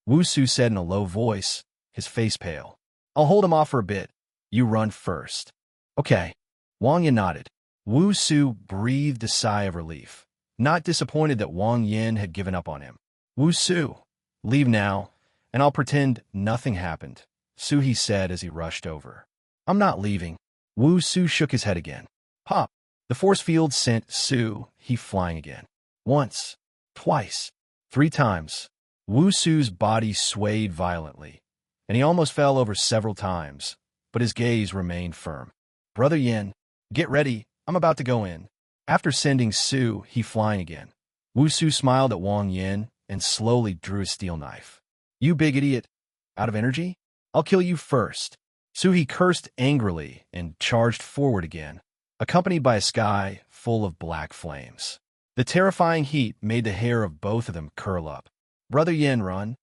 Wu Su said in a low voice, his face pale. I'll hold him off for a bit. You run first. Okay. Wang Yin nodded. Wu Su breathed a sigh of relief, not disappointed that Wang Yin had given up on him. Wu Su, leave now, and I'll pretend nothing happened, Suhi said as he rushed over. I'm not leaving. Wu Su shook his head again. Pop. The force field sent Suhi flying again. Once, twice, 3 times. Wu Su's body swayed violently, and he almost fell over several times, but his gaze remained firm. Brother Yin, get ready, I'm about to go in. After sending Suhi flying again, Wu Su smiled at Wang Yin and slowly drew his steel knife. You big idiot. Out of energy? I'll kill you first. Suhi cursed angrily and charged forward again, accompanied by a sky full of black flames. The terrifying heat made the hair of both of them curl up. Brother Yin, run.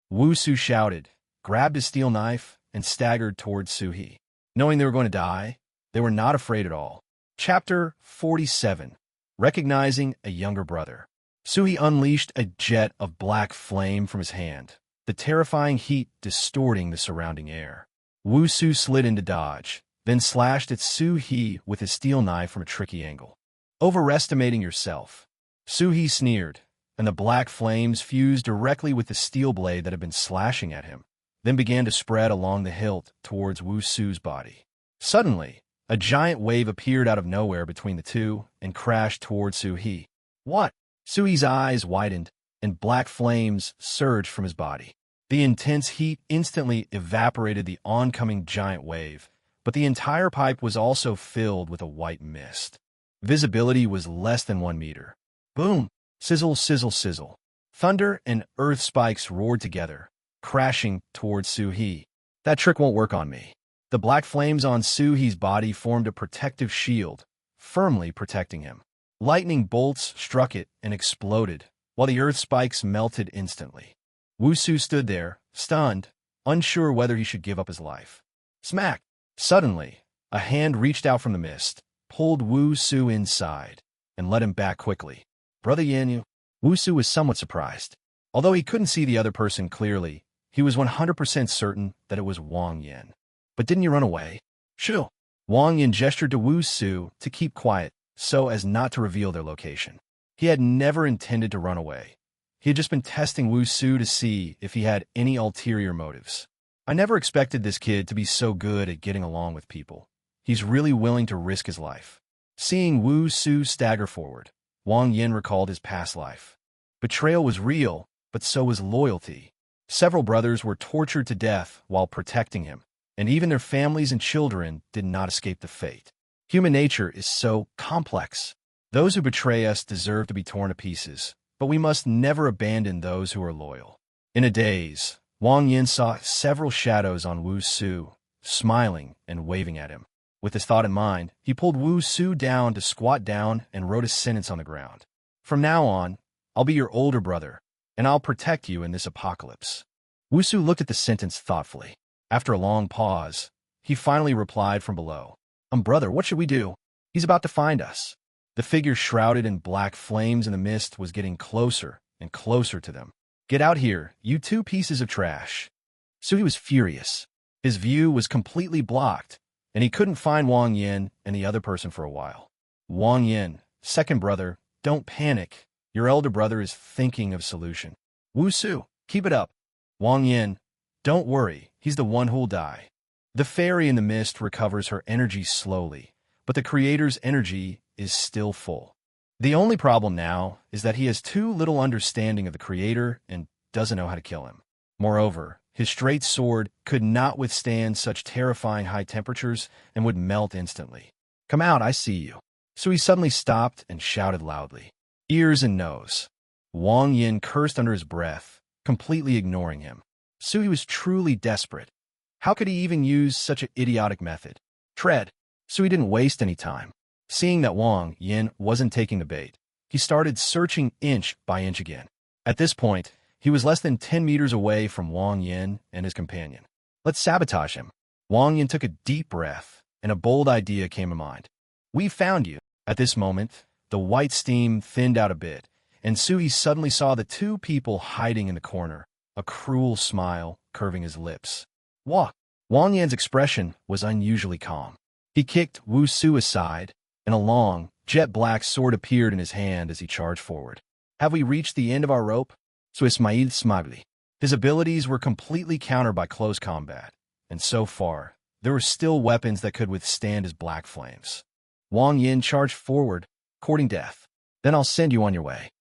Wu Su shouted, grabbed his steel knife, and staggered towards Suhi. Knowing they were going to die, they were not afraid at all. Chapter 47. Recognizing a younger brother. Suhi unleashed a jet of black flame from his hand, the terrifying heat distorting the surrounding air. Wu Su slid into dodge, then slashed at Suhi with his steel knife from a tricky angle. Overestimating yourself. Suhi sneered, and the black flames fused directly with the steel blade that had been slashing at him, then began to spread along the hilt towards Wu Su's body. Suddenly, a giant wave appeared out of nowhere between the two and crashed towards Suhi. What? Suhi's eyes widened, and black flames surged from his body. The intense heat instantly evaporated the oncoming giant wave, but the entire pipe was also filled with a white mist. Visibility was less than 1 meter. Boom! Sizzle, sizzle, sizzle. Thunder and earth spikes roared together, crashing towards Suhi. That trick won't work on me. The black flames on Suhi's body formed a protective shield, firmly protecting him. Lightning bolts struck it and exploded, while the earth spikes melted instantly. Wu Su stood there, stunned, unsure whether he should give up his life. Smack! Suddenly, a hand reached out from the mist, pulled Wu Su inside, and led him back quickly. Brother Yin, Wu Su was somewhat surprised. Although he couldn't see the other person clearly, he was 100% certain that it was Wang Yin. But didn't you run away? Shoo! Wang Yin gestured to Wu Su to keep quiet, so as not to reveal their location. He had never intended to run away. He had just been testing Wu Su to see if he had any ulterior motives. I never expected this kid to be so good at getting along with people. He's really willing to risk his life. Seeing Wu Su stagger forward, Wang Yin recalled his past life. Betrayal was real, but so was loyalty. Several brothers were tortured to death while protecting him, and even their families and children did not escape the fate. Human nature is so complex. Those who betray us deserve to be torn to pieces, but we must never abandon those who are loyal. In a daze, Wang Yin saw several shadows on Wu Su, smiling and waving at him. With this thought in mind, he pulled Wu Su down to squat down and wrote a sentence on the ground. From now on, I'll be your older brother, and I'll protect you in this apocalypse. Wu Su looked at the sentence thoughtfully. After a long pause, he finally replied from below. Brother, what should we do? He's about to find us. The figure shrouded in black flames in the mist was getting closer and closer to them. Get out here, you 2 pieces of trash. Suhi was furious. His view was completely blocked, and he couldn't find Wang Yin and the other person for a while. Wang Yin, second brother, don't panic. Your elder brother is thinking of a solution. Wu Su, keep it up. Wang Yin, don't worry, he's the one who'll die. The fairy in the mist recovers her energy slowly, but the creator's energy is still full. The only problem now is that he has too little understanding of the creator and doesn't know how to kill him. Moreover, his straight sword could not withstand such terrifying high temperatures and would melt instantly. Come out, I see you. So he suddenly stopped and shouted loudly. Ears and nose. Wang Yin cursed under his breath, completely ignoring him. Suhi was truly desperate. How could he even use such an idiotic method? Tread. Suhi didn't waste any time. Seeing that Wang Yin wasn't taking the bait, he started searching inch by inch again. At this point, he was less than 10 meters away from Wang Yin and his companion. Let's sabotage him. Wang Yin took a deep breath, and a bold idea came to mind. We found you. At this moment, the white steam thinned out a bit, and Suhi suddenly saw the 2 people hiding in the corner, a cruel smile curving his lips. What? Wang Yin's expression was unusually calm. He kicked Wu Su aside, and a long, jet-black sword appeared in his hand as he charged forward. Have we reached the end of our rope? So Ismail smiled. His abilities were completely countered by close combat, and so far, there were still weapons that could withstand his black flames. Wang Yin charged forward, courting death. Then I'll send you on your way.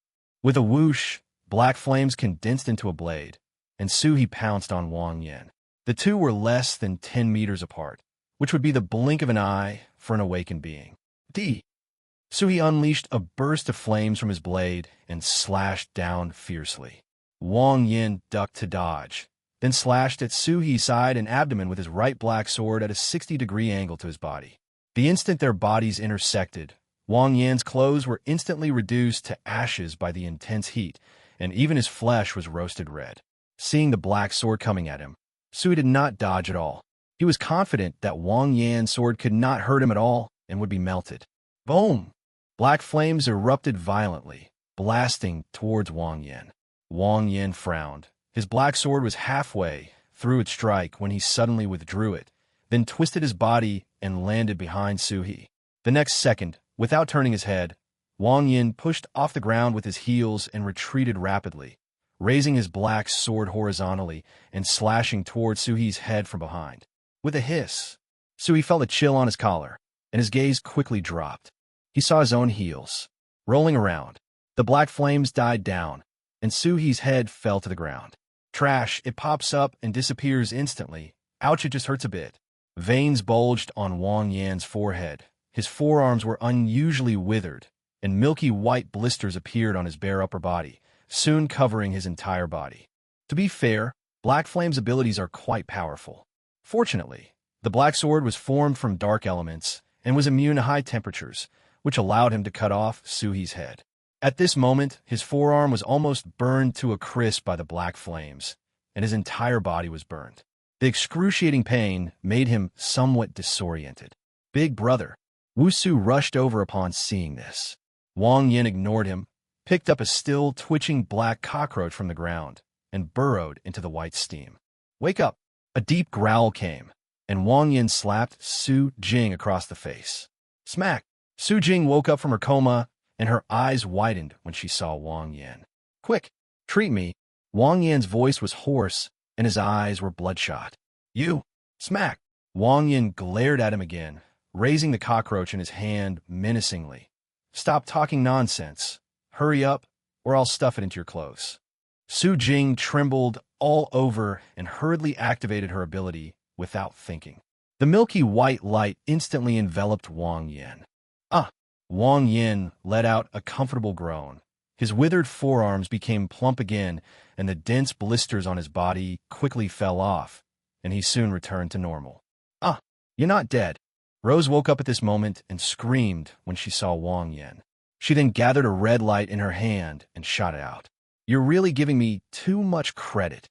With a whoosh, black flames condensed into a blade, and Suhi pounced on Wang Yin. The two were less than 10 meters apart, which would be the blink of an eye for an awakened being. Suhi unleashed a burst of flames from his blade and slashed down fiercely. Wang Yin ducked to dodge, then slashed at Suhi's side and abdomen with his right black sword at a 60-degree angle to his body. The instant their bodies intersected, Wang Yin's clothes were instantly reduced to ashes by the intense heat, and even his flesh was roasted red. Seeing the black sword coming at him, Suhi did not dodge at all. He was confident that Wang Yan's sword could not hurt him at all and would be melted. Boom! Black flames erupted violently, blasting towards Wang Yin. Wang Yin frowned. His black sword was halfway through its strike when he suddenly withdrew it, then twisted his body and landed behind Suhi. The next second, without turning his head, Wang Yin pushed off the ground with his heels and retreated rapidly, raising his black sword horizontally and slashing towards Suhi's head from behind. With a hiss, Suhi felt a chill on his collar, and his gaze quickly dropped. He saw his own heels, rolling around. The black flames died down, and Suhi's head fell to the ground. Trash, it pops up and disappears instantly. Ouch, it just hurts a bit. Veins bulged on Wang Yan's forehead. His forearms were unusually withered, and milky white blisters appeared on his bare upper body, soon covering his entire body. To be fair, Black Flame's abilities are quite powerful. Fortunately, the black sword was formed from dark elements and was immune to high temperatures, which allowed him to cut off Suhi's head. At this moment, his forearm was almost burned to a crisp by the black flames, and his entire body was burned. The excruciating pain made him somewhat disoriented. Big brother. Wusu rushed over upon seeing this. Wang Yin ignored him, picked up a still twitching black cockroach from the ground, and burrowed into the white steam. Wake up! A deep growl came, and Wang Yin slapped Su Jing across the face. Smack! Su Jing woke up from her coma, and her eyes widened when she saw Wang Yin. Quick! Treat me! Wang Yin's voice was hoarse, and his eyes were bloodshot. You! Smack! Wang Yin glared at him again, raising the cockroach in his hand menacingly. Stop talking nonsense. Hurry up, or I'll stuff it into your clothes. Su Jing trembled all over and hurriedly activated her ability without thinking. The milky white light instantly enveloped Wang Yin. Ah! Wang Yin let out a comfortable groan. His withered forearms became plump again, and the dense blisters on his body quickly fell off, and he soon returned to normal. Ah! You're not dead. Rose woke up at this moment and screamed when she saw Wang Yin. She then gathered a red light in her hand and shot it out. You're really giving me too much credit.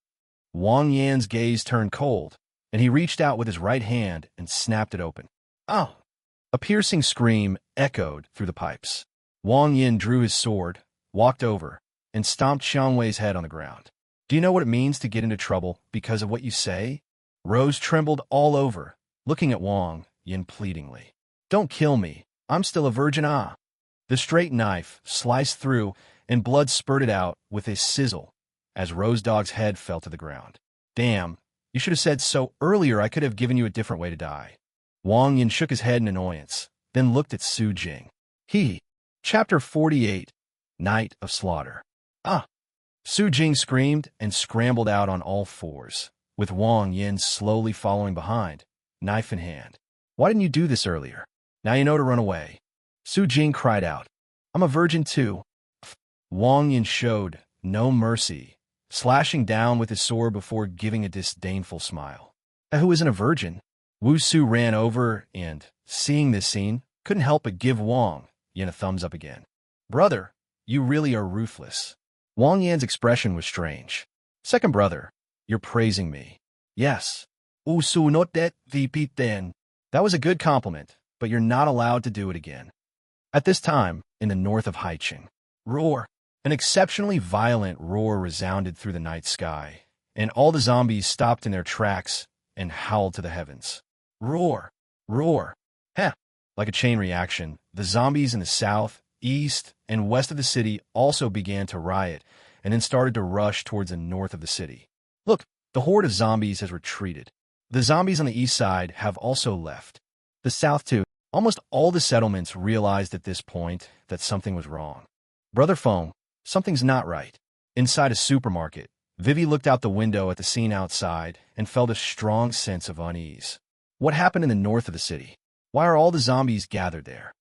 Wang Yan's gaze turned cold, and he reached out with his right hand and snapped it open. Oh! A piercing scream echoed through the pipes. Wang Yin drew his sword, walked over, and stomped Xiangwei's head on the ground. Do you know what it means to get into trouble because of what you say? Rose trembled all over, looking at Wang Yin pleadingly. Don't kill me. I'm still a virgin. Ah! The straight knife sliced through, and blood spurted out with a sizzle as Rose Dog's head fell to the ground. Damn, you should have said so earlier. I could have given you a different way to die. Wang Yin shook his head in annoyance, then looked at Su Jing. Chapter 48, Night of Slaughter. Ah! Su Jing screamed and scrambled out on all fours, with Wang Yin slowly following behind, knife in hand. Why didn't you do this earlier? Now you know to run away. Su Jing cried out. I'm a virgin too. Wang Yin showed no mercy, slashing down with his sword before giving a disdainful smile. Who isn't a virgin? Wu Su ran over and, seeing this scene, couldn't help but give Wang Yin a thumbs up again. Brother, you really are ruthless. Wang Yan's expression was strange. Second brother, you're praising me. Yes. Wu Su not that VP then. That was a good compliment, but you're not allowed to do it again. At this time, in the north of Haiqing, roar. An exceptionally violent roar resounded through the night sky, and all the zombies stopped in their tracks and howled to the heavens. Roar! Roar! Heh! Like a chain reaction, the zombies in the south, east, and west of the city also began to riot, and then started to rush towards the north of the city. Look, the horde of zombies has retreated. The zombies on the east side have also left. The south too. Almost all the settlements realized at this point that something was wrong. Brother Fong, something's not right. Inside a supermarket, Vivi looked out the window at the scene outside and felt a strong sense of unease. What happened in the north of the city? Why are all the zombies gathered there?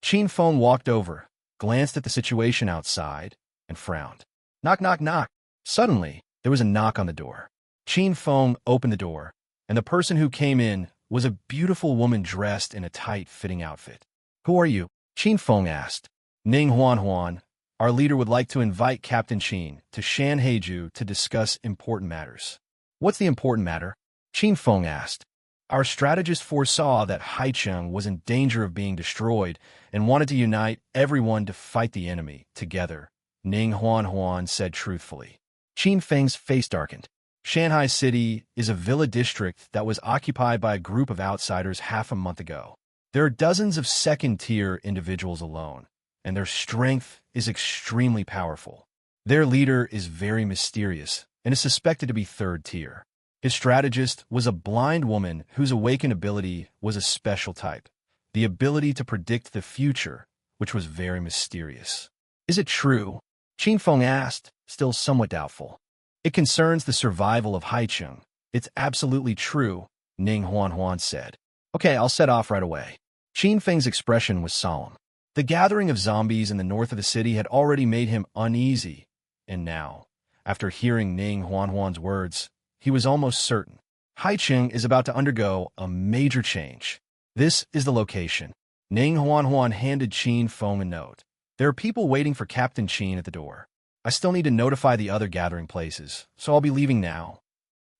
Chin Fong walked over, glanced at the situation outside, and frowned. Knock, knock, knock. Suddenly, there was a knock on the door. Chin Fong opened the door, and the person who came in was a beautiful woman dressed in a tight-fitting outfit. Who are you? Chin Fong asked. Ning Huan Huan, our leader would like to invite Captain Chin to Shanhaiju to discuss important matters. What's the important matter? Chin Fong asked. Our strategist foresaw that Haicheng was in danger of being destroyed and wanted to unite everyone to fight the enemy together, Ning Huan Huan said truthfully. Chin Feng's face darkened. Shanghai City is a villa district that was occupied by a group of outsiders half a month ago. There are dozens of second-tier individuals alone, and their strength is extremely powerful. Their leader is very mysterious and is suspected to be third-tier. His strategist was a blind woman whose awaken ability was a special type, the ability to predict the future, which was very mysterious. Is it true? Chin Feng asked, still somewhat doubtful. It concerns the survival of Haicheng. It's absolutely true, Ning Huan Huan said. Okay, I'll set off right away. Chin Feng's expression was solemn. The gathering of zombies in the north of the city had already made him uneasy, and now, after hearing Ning Huan Huan's words, he was almost certain. Haicheng is about to undergo a major change. This is the location. Ning Huan Huan handed Chin Feng a note. There are people waiting for Captain Chin at the door. I still need to notify the other gathering places, so I'll be leaving now.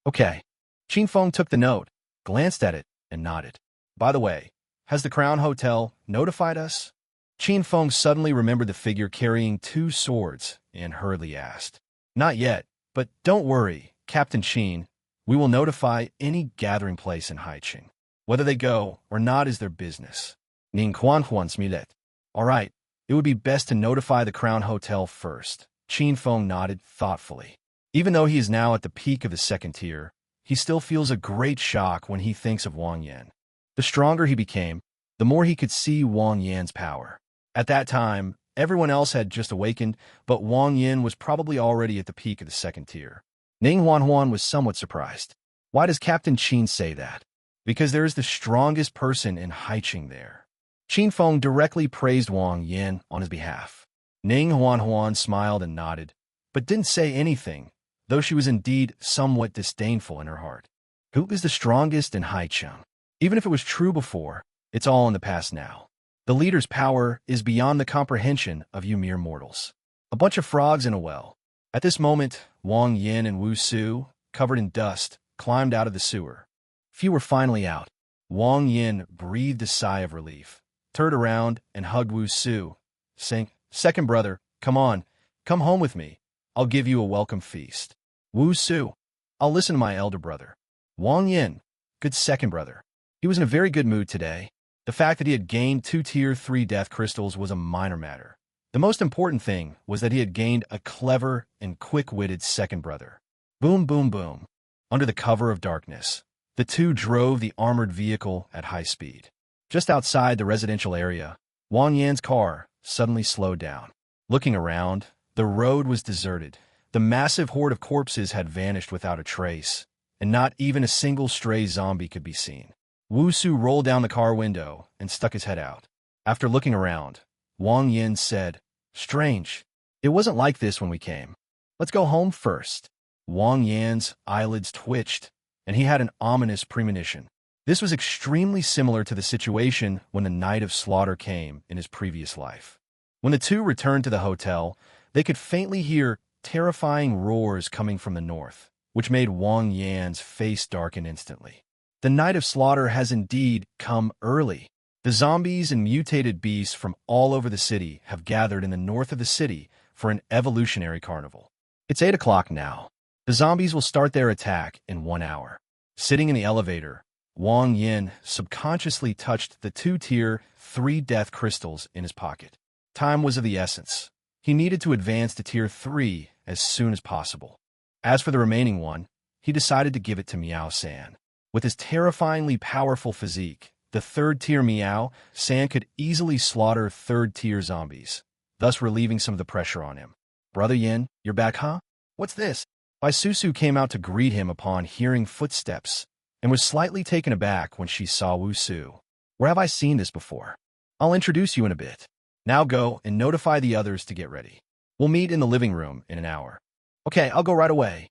Okay. Chin Feng took the note, glanced at it, and nodded. By the way, has the Crown Hotel notified us? Chin Feng suddenly remembered the figure carrying 2 swords and hurriedly asked. Not yet, but don't worry, Captain Chin. We will notify any gathering place in Haicheng. Whether they go or not is their business. Ning Quan Huan smilet. All right, it would be best to notify the Crown Hotel first. Chin Feng nodded thoughtfully. Even though he is now at the peak of the second tier, he still feels a great shock when he thinks of Wang Yan. The stronger he became, the more he could see Wang Yan's power. At that time, everyone else had just awakened, but Wang Yan was probably already at the peak of the second tier. Ning Huan Huan was somewhat surprised. Why does Captain Chin say that? Because there is the strongest person in Haicheng there. Chin Feng directly praised Wang Yan on his behalf. Ning Huan Huan smiled and nodded, but didn't say anything, though she was indeed somewhat disdainful in her heart. Who is the strongest in Haicheng? Even if it was true before, it's all in the past now. The leader's power is beyond the comprehension of you mere mortals. A bunch of frogs in a well. At this moment, Wang Yin and Wu Su, covered in dust, climbed out of the sewer. Few were finally out. Wang Yin breathed a sigh of relief, turned around and hugged Wu Su, saying, Second brother, come on, come home with me. I'll give you a welcome feast. Wu Su, I'll listen to my elder brother. Wang Yin, good second brother. He was in a very good mood today. The fact that he had gained 2 Tier 3 death crystals was a minor matter. The most important thing was that he had gained a clever and quick-witted second brother. Boom, boom, boom. Under the cover of darkness, the two drove the armored vehicle at high speed. Just outside the residential area, Wang Yan's car suddenly slowed down. Looking around, the road was deserted. The massive horde of corpses had vanished without a trace, and not even a single stray zombie could be seen. Wu Su rolled down the car window and stuck his head out. After looking around, Wang Yin said, Strange. It wasn't like this when we came. Let's go home first. Wang Yan's eyelids twitched, and he had an ominous premonition. This was extremely similar to the situation when the night of slaughter came in his previous life. When the two returned to the hotel, they could faintly hear terrifying roars coming from the north, which made Wang Yan's face darken instantly. The night of slaughter has indeed come early. The zombies and mutated beasts from all over the city have gathered in the north of the city for an evolutionary carnival. It's 8 o'clock now. The zombies will start their attack in 1 hour. Sitting in the elevator, Wang Yin subconsciously touched the 2 Tier 3 death crystals in his pocket. Time was of the essence. He needed to advance to Tier 3 as soon as possible. As for the remaining one, he decided to give it to Meow San. With his terrifyingly powerful physique, the third-tier Meow San could easily slaughter third-tier zombies, thus relieving some of the pressure on him. "Brother Yin, you're back, huh? What's this?" Bai Susu came out to greet him upon hearing footsteps, and was slightly taken aback when she saw Wu Su. "Where have I seen this before? I'll introduce you in a bit. Now go and notify the others to get ready. We'll meet in the living room in an hour." "Okay, I'll go right away."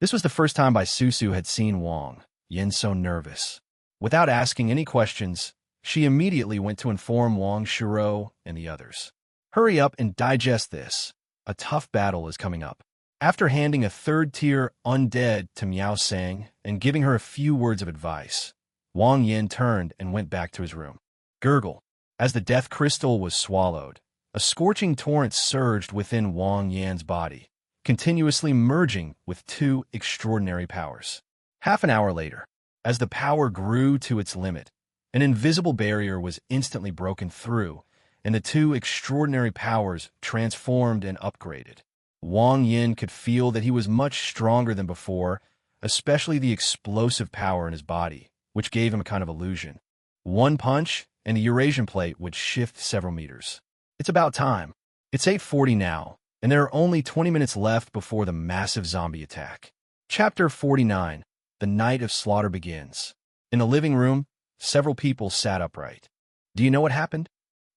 This was the first time Bai Susu had seen Wang Yin so nervous. Without asking any questions, she immediately went to inform Wang Shiro and the others. "Hurry up and digest this. A tough battle is coming up." After handing a third-tier undead to Miao Sang and giving her a few words of advice, Wang Yin turned and went back to his room. Gurgle. As the death crystal was swallowed, a scorching torrent surged within Wang Yan's body, continuously merging with two extraordinary powers. Half an hour later, as the power grew to its limit, an invisible barrier was instantly broken through, and the two extraordinary powers transformed and upgraded. Wang Yin could feel that he was much stronger than before, especially the explosive power in his body, which gave him a kind of illusion. One punch, and the Eurasian plate would shift several meters. It's about time. It's 8:40 now, and there are only 20 minutes left before the massive zombie attack. Chapter 49. The Night of Slaughter begins. In the living room, several people sat upright. "Do you know what happened?"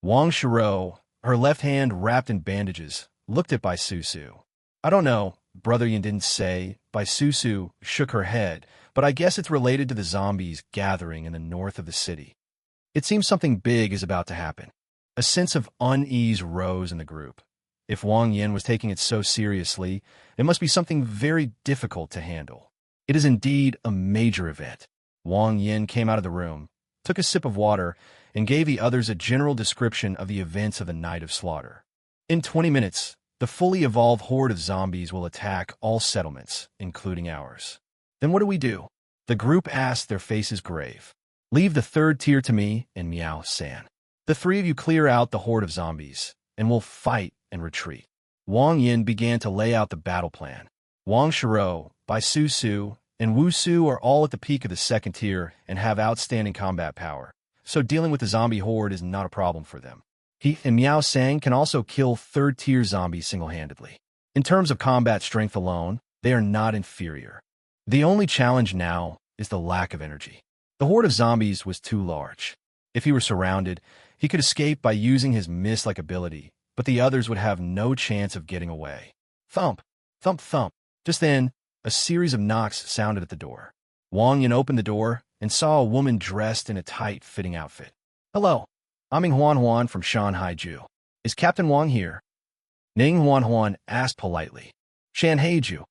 Wang Shiro, her left hand wrapped in bandages, looked at Bai Susu. "I don't know," Brother Yin didn't say. Bai Susu shook her head, "but I guess it's related to the zombies gathering in the north of the city. It seems something big is about to happen." A sense of unease rose in the group. If Wang Yin was taking it so seriously, it must be something very difficult to handle. It is indeed a major event. Wang Yin came out of the room, took a sip of water, and gave the others a general description of the events of the Night of Slaughter. "In 20 minutes, the fully evolved horde of zombies will attack all settlements, including ours. Then what do we do?" The group asked, their faces grave. "Leave the third tier to me and Miao San. The three of you clear out the horde of zombies, and we'll fight and retreat." Wang Yin began to lay out the battle plan. Wang Shiro, Bai Susu, and Wu Su are all at the peak of the second tier and have outstanding combat power, so dealing with the zombie horde is not a problem for them. He and Miao Sang can also kill third-tier zombies single-handedly. In terms of combat strength alone, they are not inferior. The only challenge now is the lack of energy. The horde of zombies was too large. If he were surrounded, he could escape by using his mist-like ability, but the others would have no chance of getting away. Thump, thump, thump. Just then, a series of knocks sounded at the door. Wang Yin opened the door and saw a woman dressed in a tight-fitting outfit. "Hello. I'm Ning Huan from Shanghai Ju. Is Captain Wang here?" Ning Huan asked politely. "Shanghai Ju."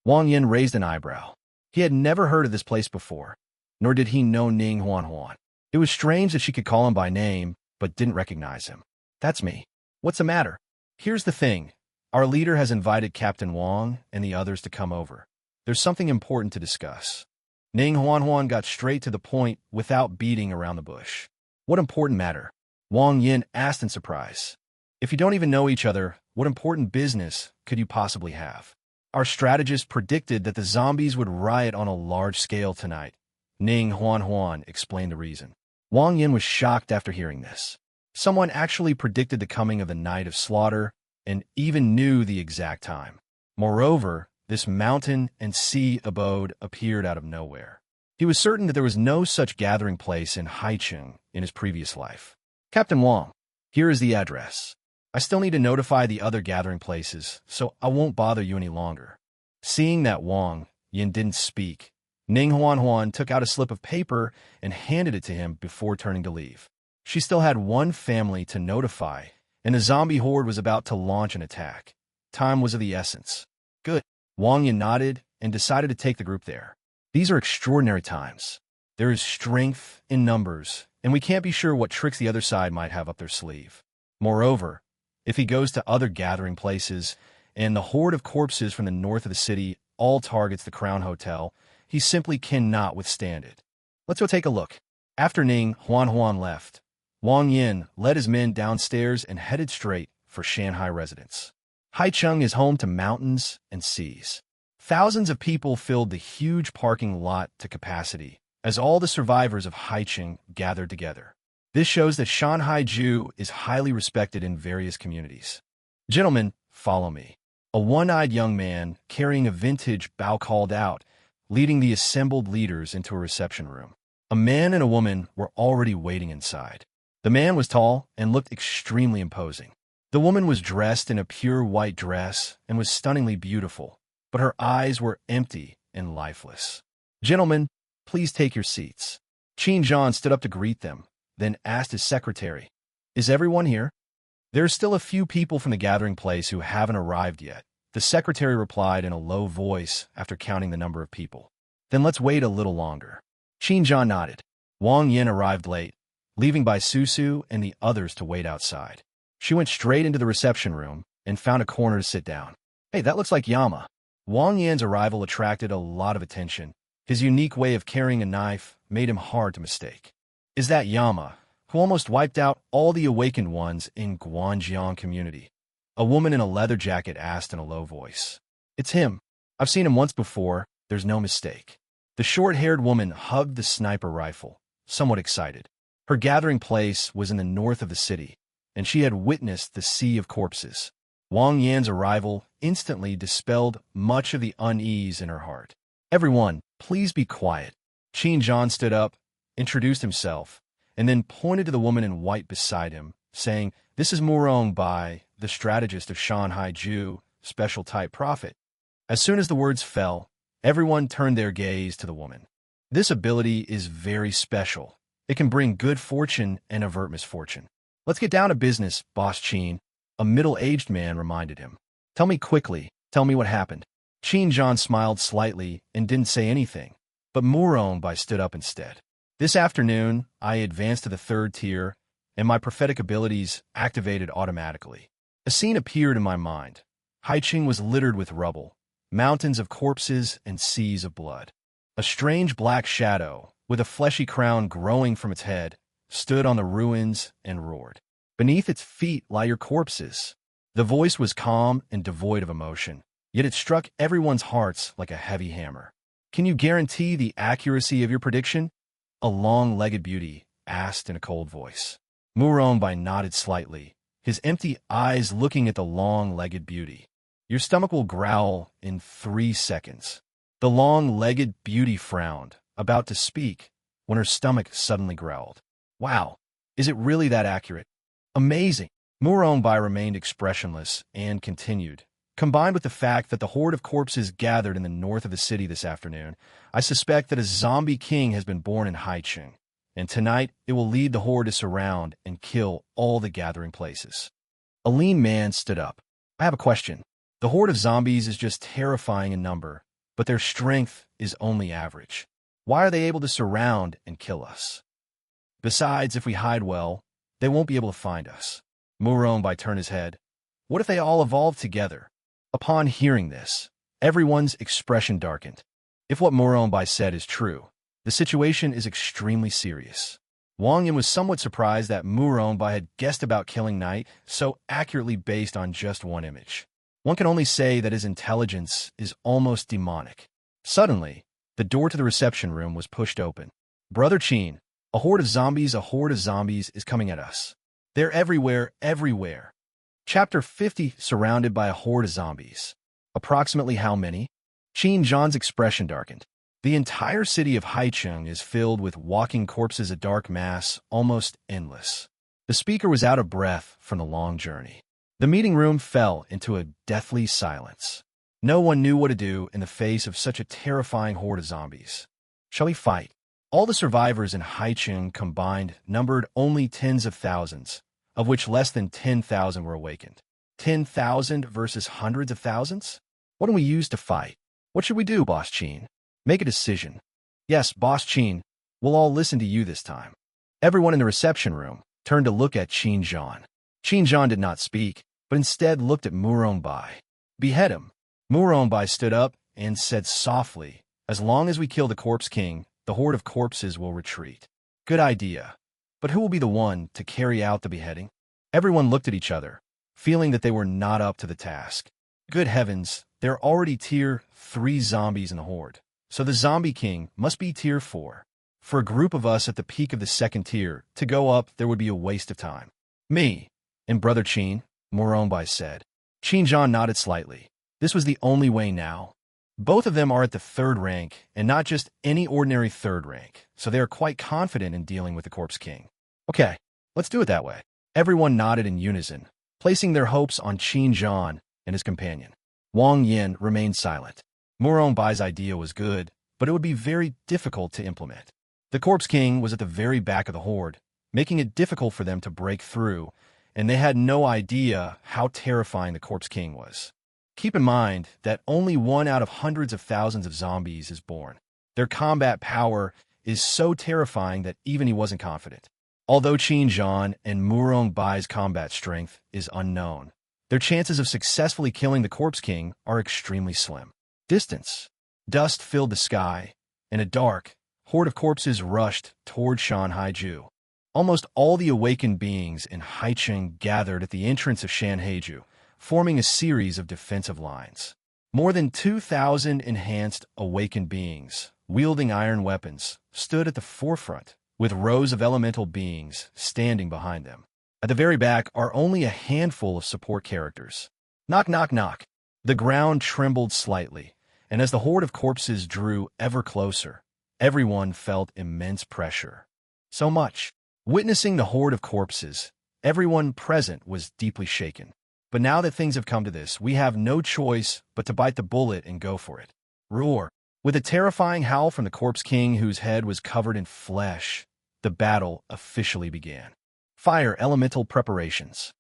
Wang Yin raised an eyebrow. He had never heard of this place before, nor did he know Ning Huan. It was strange that she could call him by name, but didn't recognize him. "That's me. What's the matter?" "Here's the thing. Our leader has invited Captain Wang and the others to come over. There's something important to discuss." Ning Huan got straight to the point without beating around the bush. "What important matter?" Wang Yin asked in surprise. "If you don't even know each other, what important business could you possibly have?" "Our strategist predicted that the zombies would riot on a large scale tonight." Ning Huan explained the reason. Wang Yin was shocked after hearing this. Someone actually predicted the coming of the Night of Slaughter and even knew the exact time. Moreover, this mountain and sea abode appeared out of nowhere. He was certain that there was no such gathering place in Haicheng in his previous life. "Captain Wang, here is the address. I still need to notify the other gathering places, so I won't bother you any longer." Seeing that Wang Yin didn't speak, Ning Huan took out a slip of paper and handed it to him before turning to leave. She still had one family to notify, and the zombie horde was about to launch an attack. Time was of the essence. "Good." Wang Yin nodded and decided to take the group there. These are extraordinary times. There is strength in numbers, and we can't be sure what tricks the other side might have up their sleeve. Moreover, if he goes to other gathering places, and the horde of corpses from the north of the city all targets the Crown Hotel, he simply cannot withstand it. "Let's go take a look." After Ning Huan left, Wang Yin led his men downstairs and headed straight for Shanghai residence. Haicheng is home to mountains and seas. Thousands of people filled the huge parking lot to capacity as all the survivors of Haicheng gathered together. This shows that Shanghai Ju is highly respected in various communities. Gentlemen, follow me. A one-eyed young man carrying a vintage bow called out, leading the assembled leaders into a reception room. A man and a woman were already waiting inside. The man was tall and looked extremely imposing. The woman was dressed in a pure white dress and was stunningly beautiful, but her eyes were empty and lifeless. Gentlemen, please take your seats. Qin Zhan stood up to greet them, then asked his secretary, "Is everyone here?" "There are still a few people from the gathering place who haven't arrived yet," the secretary replied in a low voice after counting the number of people. "Then let's wait a little longer." Qin Zhan nodded. Wang Yin arrived late, leaving by Susu and the others to wait outside. She went straight into the reception room and found a corner to sit down. "Hey, that looks like Yama." Wang Yin's arrival attracted a lot of attention. His unique way of carrying a knife made him hard to mistake. "Is that Yama, who almost wiped out all the awakened ones in Guangjiang community?" A woman in a leather jacket asked in a low voice. "It's him. I've seen him once before. There's no mistake." The short-haired woman hugged the sniper rifle, somewhat excited. Her gathering place was in the north of the city, and she had witnessed the sea of corpses. Wang Yan's arrival instantly dispelled much of the unease in her heart. "Everyone, please be quiet." Qin Zhan stood up, introduced himself, and then pointed to the woman in white beside him, saying, "This is Murong Bai, the strategist of Shanghai Ju, special type prophet." As soon as the words fell, everyone turned their gaze to the woman. This ability is very special. It can bring good fortune and avert misfortune. "Let's get down to business, Boss Qin," a middle-aged man reminded him. "Tell me quickly. Tell me what happened." Qin Zhan smiled slightly and didn't say anything, but Murong Bai stood up instead. "This afternoon, I advanced to the 3rd tier, and my prophetic abilities activated automatically. A scene appeared in my mind. Haicheng was littered with rubble, mountains of corpses and seas of blood. A strange black shadow, with a fleshy crown growing from its head, stood on the ruins and roared. Beneath its feet lie your corpses." The voice was calm and devoid of emotion, yet it struck everyone's hearts like a heavy hammer. "Can you guarantee the accuracy of your prediction?" a long-legged beauty asked in a cold voice. Murong Bai nodded slightly, his empty eyes looking at the long-legged beauty. "Your stomach will growl in 3 seconds." The long-legged beauty frowned, about to speak, when her stomach suddenly growled. "Wow, is it really that accurate? Amazing." Murong Bai remained expressionless and continued. "Combined with the fact that the horde of corpses gathered in the north of the city this afternoon, I suspect that a zombie king has been born in Haicheng, and tonight it will lead the horde to surround and kill all the gathering places." A lean man stood up. "I have a question. The horde of zombies is just terrifying in number, but their strength is only average. Why are they able to surround and kill us? Besides, if we hide well, they won't be able to find us." Murong Bai turned his head. "What if they all evolve together?" Upon hearing this, everyone's expression darkened. If what Murong Bai said is true, the situation is extremely serious. Wang Yin was somewhat surprised that Murong Bai had guessed about Killing Night so accurately based on just one image. One can only say that his intelligence is almost demonic. Suddenly, the door to the reception room was pushed open. "Brother Qin, a horde of zombies is coming at us. They're everywhere, everywhere." Chapter 50, surrounded by a horde of zombies. Approximately how many? Qin Zhan's expression darkened. The entire city of Haicheng is filled with walking corpses, a dark mass, almost endless. The speaker was out of breath from the long journey. The meeting room fell into a deathly silence. No one knew what to do in the face of such a terrifying horde of zombies. "Shall we fight?" All the survivors in Haicheng combined numbered only tens of thousands, of which less than 10,000 were awakened. 10,000 versus hundreds of thousands? What do we use to fight? What should we do, Boss Qin? Make a decision. Yes, Boss Qin, we'll all listen to you this time. Everyone in the reception room turned to look at Qin Zhan. Qin Zhan did not speak, but instead looked at Murong Bai. "Behead him." Murong Bai stood up and said softly, "As long as we kill the Corpse King, the horde of corpses will retreat." Good idea. But who will be the one to carry out the beheading? Everyone looked at each other, feeling that they were not up to the task. Good heavens, there are already tier 3 zombies in the horde, so the zombie king must be tier 4. For a group of us at the peak of the second tier, to go up there would be a waste of time. Me and Brother Chin, Moronbai said. Chin-Jan nodded slightly. This was the only way now. Both of them are at the 3rd rank, and not just any ordinary 3rd rank, so they are quite confident in dealing with the Corpse King. Okay, let's do it that way. Everyone nodded in unison, placing their hopes on Chin-Jan and his companion. Wang Yin remained silent. Moronbai's idea was good, but it would be very difficult to implement. The Corpse King was at the very back of the horde, making it difficult for them to break through, and they had no idea how terrifying the Corpse King was. Keep in mind that only one out of hundreds of thousands of zombies is born. Their combat power is so terrifying that even he wasn't confident. Although Chin-Jan and Moronbai's combat strength is unknown, their chances of successfully killing the Corpse King are extremely slim. Distance. Dust filled the sky, and a dark horde of corpses rushed toward Shanhaiju. Almost all the awakened beings in Haicheng gathered at the entrance of Shanhaiju, forming a series of defensive lines. More than 2,000 enhanced awakened beings, wielding iron weapons, stood at the forefront, with rows of elemental beings standing behind them. At the very back are only a handful of support characters. Knock, knock, knock. The ground trembled slightly, and as the horde of corpses drew ever closer, everyone felt immense pressure. So much. Witnessing the horde of corpses, everyone present was deeply shaken. But now that things have come to this, we have no choice but to bite the bullet and go for it. Roar. With a terrifying howl from the Corpse King, whose head was covered in flesh, the battle officially began. Fire elemental preparations.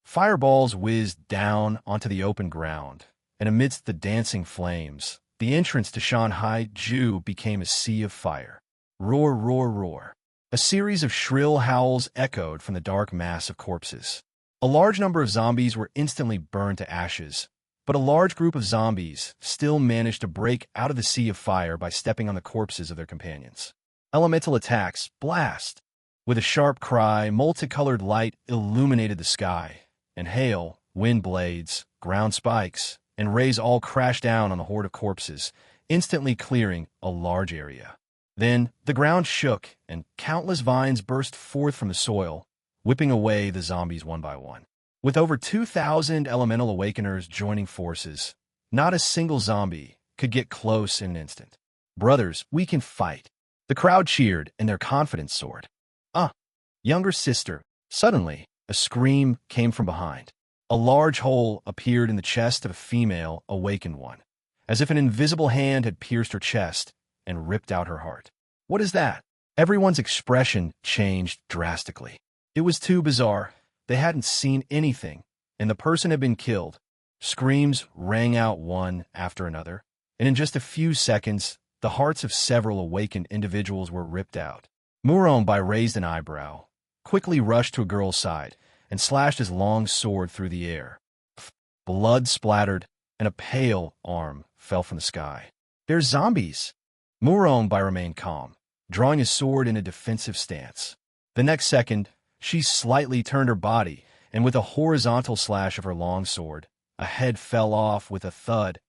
Fireballs whizzed down onto the open ground, and amidst the dancing flames, the entrance to Shanhaiju became a sea of fire. Roar, roar, roar. A series of shrill howls echoed from the dark mass of corpses. A large number of zombies were instantly burned to ashes, but a large group of zombies still managed to break out of the sea of fire by stepping on the corpses of their companions. Elemental attacks, blast! With a sharp cry, multicolored light illuminated the sky, and hail, wind blades, ground spikes, and rays all crashed down on the horde of corpses, instantly clearing a large area. Then the ground shook, and countless vines burst forth from the soil, whipping away the zombies one by one. With over 2,000 elemental awakeners joining forces, not a single zombie could get close in an instant. Brothers, we can fight. The crowd cheered, and their confidence soared. Younger sister. Suddenly, a scream came from behind. A large hole appeared in the chest of a female awakened one, as if an invisible hand had pierced her chest and ripped out her heart. What is that? Everyone's expression changed drastically. It was too bizarre. They hadn't seen anything, and the person had been killed. Screams rang out one after another, and in just a few seconds, the hearts of several awakened individuals were ripped out. Moronbai raised an eyebrow, quickly rushed to a girl's side, and slashed his long sword through the air. Blood splattered, and a pale arm fell from the sky. There's zombies! Moronbai remained calm, drawing his sword in a defensive stance. The next second, she slightly turned her body, and with a horizontal slash of her long sword, a head fell off with a thud,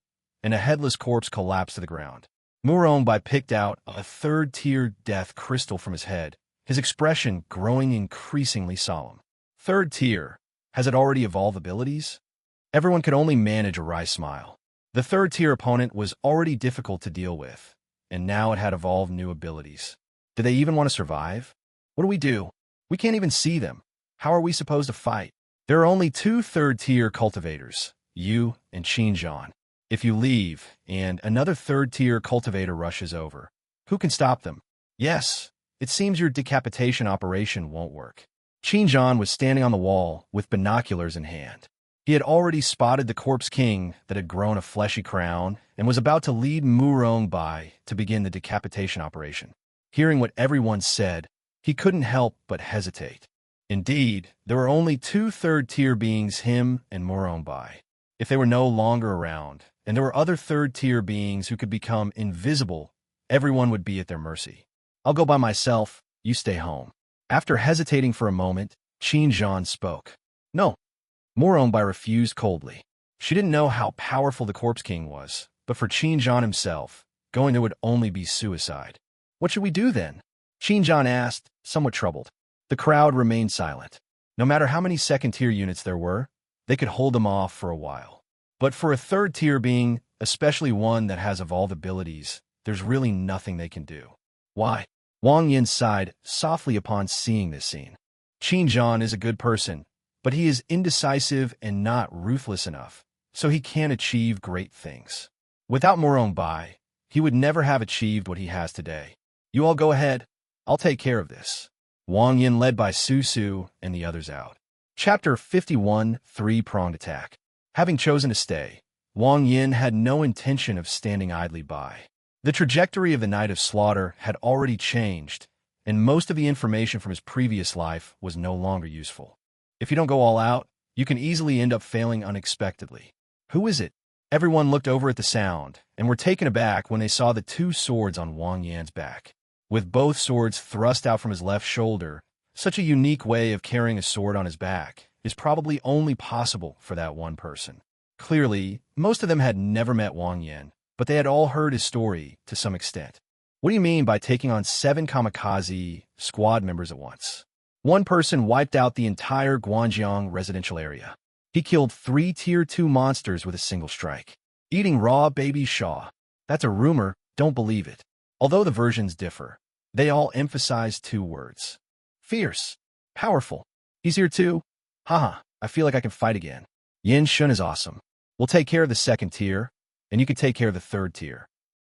and a headless corpse collapsed to the ground. Moronbai picked out a 3rd-tier death crystal from his head, his expression growing increasingly solemn. 3rd tier. Has it already evolved abilities? Everyone could only manage a wry smile. The 3rd-tier opponent was already difficult to deal with, and now it had evolved new abilities. Do they even want to survive? What do we do? We can't even see them. How are we supposed to fight? There are only 2 3rd-tier cultivators, you and Chin-Jan. If you leave, and another 3rd-tier cultivator rushes over, who can stop them? Yes, it seems your decapitation operation won't work. Chin-Jan was standing on the wall with binoculars in hand. He had already spotted the Corpse King that had grown a fleshy crown and was about to lead Moronbai to begin the decapitation operation. Hearing what everyone said, he couldn't help but hesitate. Indeed, there were only 2 3rd-tier beings, him and Moronbai. If they were no longer around, and there were other 3rd-tier beings who could become invisible, everyone would be at their mercy. I'll go by myself, you stay home. After hesitating for a moment, Chin-Jan spoke. No. Moronbai refused coldly. She didn't know how powerful the Corpse King was, but for Qin himself, going there would only be suicide. What should we do then? Qin asked, somewhat troubled. The crowd remained silent. No matter how many second-tier units there were, they could hold them off for a while. But for a third-tier being, especially one that has evolved abilities, there's really nothing they can do. Why? Wang Yin sighed softly upon seeing this scene. Qin is a good person, but he is indecisive and not ruthless enough, so he can't achieve great things. Without Murong Bai, he would never have achieved what he has today. You all go ahead. I'll take care of this. Wang Yin led by Su Su and the others out. Chapter 51, Three-Pronged Attack. Having chosen to stay, Wang Yin had no intention of standing idly by. The trajectory of the Night of Slaughter had already changed, and most of the information from his previous life was no longer useful. If you don't go all out, you can easily end up failing unexpectedly. Who is it? Everyone looked over at the sound, and were taken aback when they saw the two swords on Wang Yan's back. With both swords thrust out from his left shoulder, such a unique way of carrying a sword on his back is probably only possible for that one person. Clearly, most of them had never met Wang Yan, but they had all heard his story to some extent. What do you mean by taking on 7 kamikaze squad members at once? One person wiped out the entire Guangjiang residential area. He killed 3 Tier 2 monsters with a single strike. Eating raw baby Shaw. That's a rumor, don't believe it. Although the versions differ, they all emphasize 2 words. Fierce. Powerful. He's here too? Haha, I feel like I can fight again. Yin Shun is awesome. We'll take care of the 2nd tier, and you can take care of the 3rd tier.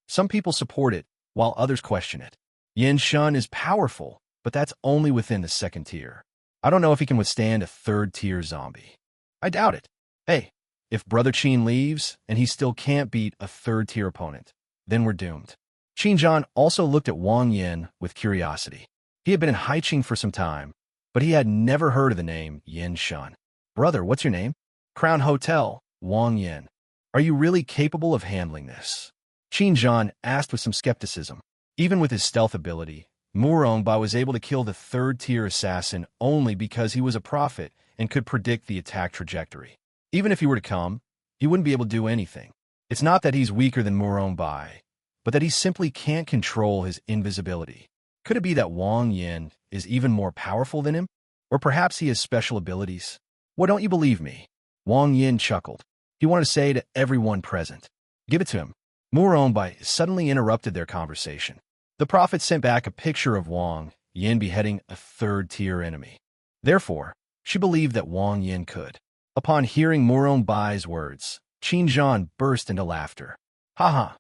Some people support it, while others question it. Yin Shun is powerful, but that's only within the 2nd tier. I don't know if he can withstand a 3rd tier zombie. I doubt it. Hey, if Brother Qin leaves, and he still can't beat a 3rd tier opponent, then we're doomed. Qin also looked at Wang Yin with curiosity. He had been in Haiqing for some time, but he had never heard of the name Yin Shun. Brother, what's your name? Crown Hotel, Wang Yin. Are you really capable of handling this? Qin asked with some skepticism. Even with his stealth ability, Murong Bai was able to kill the 3rd tier assassin only because he was a prophet and could predict the attack trajectory. Even if he were to come, he wouldn't be able to do anything. It's not that he's weaker than Murong Bai, but that he simply can't control his invisibility. Could it be that Wang Yin is even more powerful than him? Or perhaps he has special abilities? Well, don't you believe me? Wang Yin chuckled. He wanted to say to everyone present, give it to him. Murong Bai suddenly interrupted their conversation. The prophet sent back a picture of Wang Yin beheading a 3rd tier enemy. Therefore, she believed that Wang Yin could. Upon hearing Murong Bai's words, Qin burst into laughter. Haha,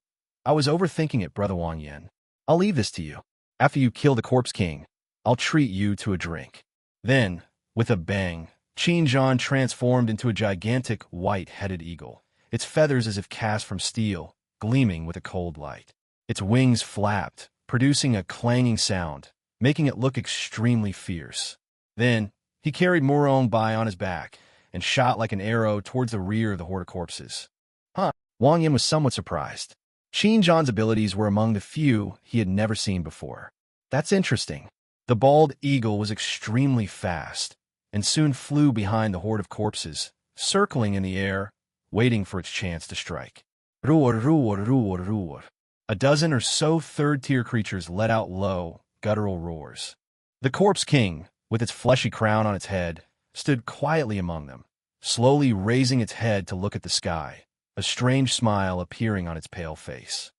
I was overthinking it, brother Wang Yin. I'll leave this to you. After you kill the Corpse King, I'll treat you to a drink. Then, with a bang, Qin transformed into a gigantic white-headed eagle, its feathers as if cast from steel, gleaming with a cold light. Its wings flapped, producing a clanging sound, making it look extremely fierce. Then, he carried Murong Bai on his back and shot like an arrow towards the rear of the horde of corpses. Wang Yin was somewhat surprised. Qin's abilities were among the few he had never seen before. That's interesting. The bald eagle was extremely fast, and soon flew behind the horde of corpses, circling in the air, waiting for its chance to strike. Roar, roar, roar, roar. A dozen or so 3rd tier creatures let out low, guttural roars. The Corpse King, with its fleshy crown on its head, stood quietly among them, slowly raising its head to look at the sky, a strange smile appearing on its pale face.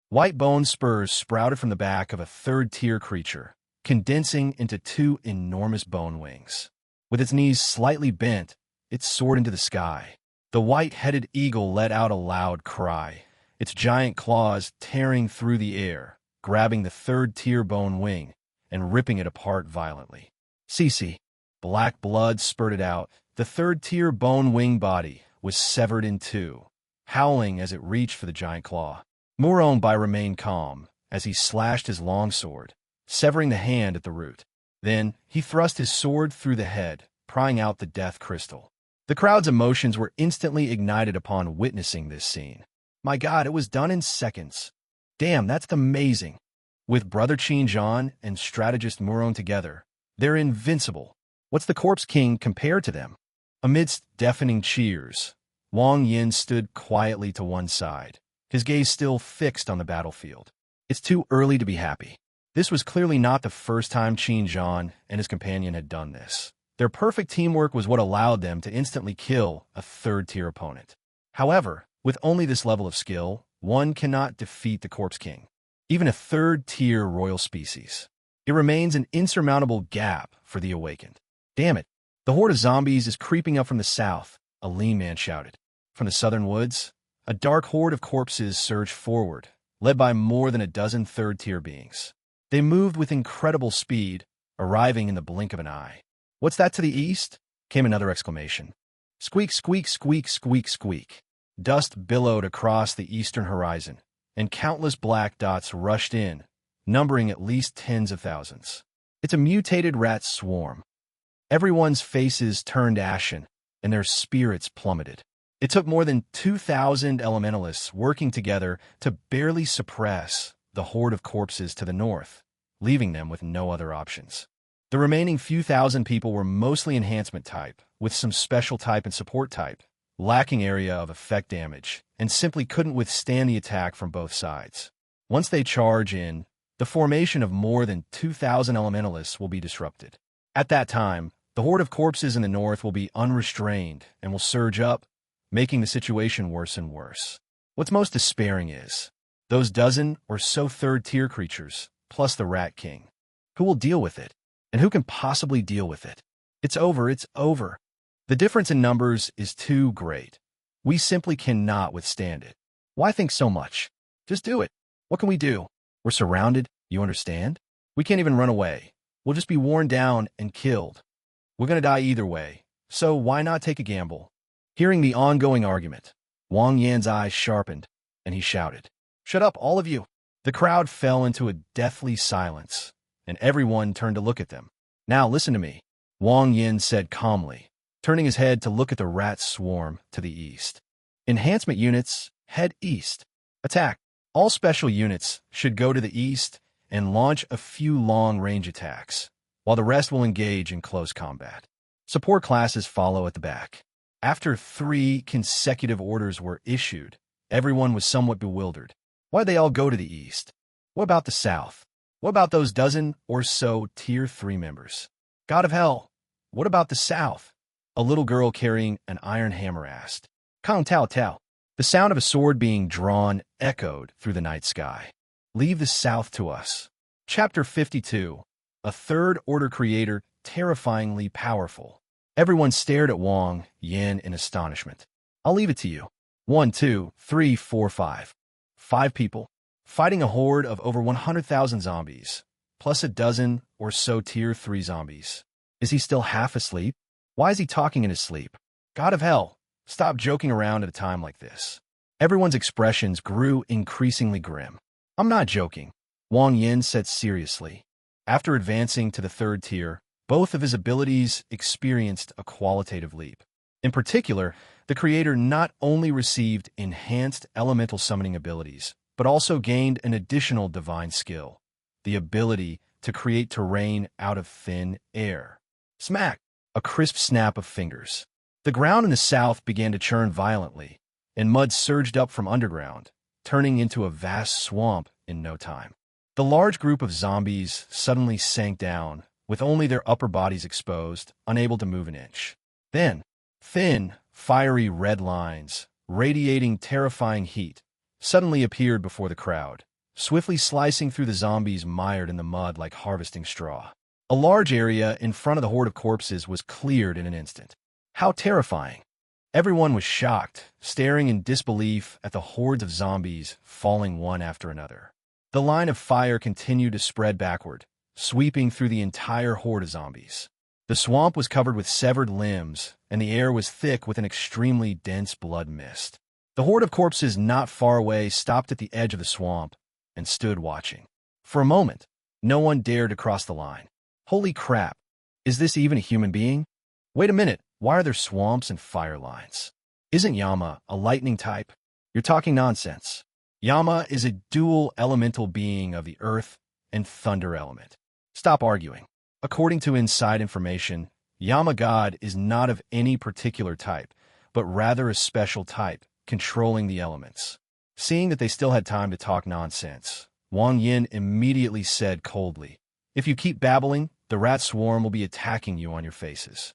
White bone spurs sprouted from the back of a 3rd tier creature, condensing into 2 enormous bone wings. With its knees slightly bent, it soared into the sky. The white-headed eagle let out a loud cry, its giant claws tearing through the air, grabbing the 3rd tier bone wing and ripping it apart violently. Cece. Black blood spurted out. The 3rd tier bone wing body was severed in 2, howling as it reached for the giant claw. Murong Bai remained calm as he slashed his long sword, severing the hand at the root. Then he thrust his sword through the head, prying out the death crystal. The crowd's emotions were instantly ignited upon witnessing this scene. My God, it was done in seconds. Damn, that's amazing. With Brother Qin and strategist Murong together, they're invincible. What's the Corpse King compared to them? Amidst deafening cheers, Wang Yin stood quietly to one side, his gaze still fixed on the battlefield. It's too early to be happy. This was clearly not the first time Qin Zhan and his companion had done this. Their perfect teamwork was what allowed them to instantly kill a third-tier opponent. However, with only this level of skill, one cannot defeat the Corpse King, even a third-tier royal species. It remains an insurmountable gap for the awakened. Damn it! The horde of zombies is creeping up from the south, a lean man shouted. From the southern woods, a dark horde of corpses surged forward, led by more than a dozen third-tier beings. They moved with incredible speed, arriving in the blink of an eye. "What's that to the east?" came another exclamation. Squeak, squeak, squeak, squeak, squeak. Dust billowed across the eastern horizon, and countless black dots rushed in, numbering at least tens of thousands. It's a mutated rat swarm. Everyone's faces turned ashen, and their spirits plummeted. It took more than 2,000 elementalists working together to barely suppress the horde of corpses to the north, leaving them with no other options. The remaining few thousand people were mostly enhancement type, with some special type and support type, lacking area of effect damage, and simply couldn't withstand the attack from both sides. Once they charge in, the formation of more than 2,000 elementalists will be disrupted. At that time, the horde of corpses in the north will be unrestrained and will surge up, making the situation worse and worse. What's most despairing is those dozen or so third-tier creatures, plus the Rat King. Who will deal with it? And who can possibly deal with it? It's over, it's over. The difference in numbers is too great. We simply cannot withstand it. Why think so much? Just do it. What can we do? We're surrounded, you understand? We can't even run away. We'll just be worn down and killed. We're gonna die either way, so why not take a gamble? Hearing the ongoing argument, Wang Yan's eyes sharpened, and he shouted, "Shut up, all of you!" The crowd fell into a deathly silence, and everyone turned to look at them. "Now listen to me," Wang Yin said calmly, turning his head to look at the rat swarm to the east. "Enhancement units, head east. Attack. All special units should go to the east and launch a few long-range attacks, while the rest will engage in close combat. Support classes follow at the back." After 3 consecutive orders were issued, everyone was somewhat bewildered. Why'd they all go to the east? What about the south? What about those dozen or so Tier 3 members? God of hell, what about the south? A little girl carrying an iron hammer asked. "Kang Tao Tao." The sound of a sword being drawn echoed through the night sky. "Leave the south to us." Chapter 52. A third-order creator terrifyingly powerful. Everyone stared at Wang Yin in astonishment. "I'll leave it to you. 1, 2, 3, 4, 5. 5 people, fighting a horde of over 100,000 zombies, plus a dozen or so Tier 3 zombies. Is he still half asleep? Why is he talking in his sleep? God of hell, stop joking around at a time like this." Everyone's expressions grew increasingly grim. "I'm not joking," Wang Yin said seriously. After advancing to the 3rd tier, both of his abilities experienced a qualitative leap. In particular, the creator not only received enhanced elemental summoning abilities, but also gained an additional divine skill, the ability to create terrain out of thin air. Smack! A crisp snap of fingers. The ground in the south began to churn violently, and mud surged up from underground, turning into a vast swamp in no time. The large group of zombies suddenly sank down, with only their upper bodies exposed, unable to move an inch. Then, thin, fiery red lines, radiating terrifying heat, suddenly appeared before the crowd, swiftly slicing through the zombies mired in the mud like harvesting straw. A large area in front of the horde of corpses was cleared in an instant. How terrifying! Everyone was shocked, staring in disbelief at the hordes of zombies falling one after another. The line of fire continued to spread backward, sweeping through the entire horde of zombies. The swamp was covered with severed limbs, and the air was thick with an extremely dense blood mist. The horde of corpses not far away stopped at the edge of the swamp and stood watching. For a moment, no one dared to cross the line. Holy crap! Is this even a human being? Wait a minute, why are there swamps and fire lines? Isn't Yama a lightning type? You're talking nonsense. Yama is a dual elemental being of the earth and thunder element. Stop arguing. According to inside information, Yama God is not of any particular type, but rather a special type, controlling the elements. Seeing that they still had time to talk nonsense, Wang Yin immediately said coldly, "If you keep babbling, the rat swarm will be attacking you on your faces."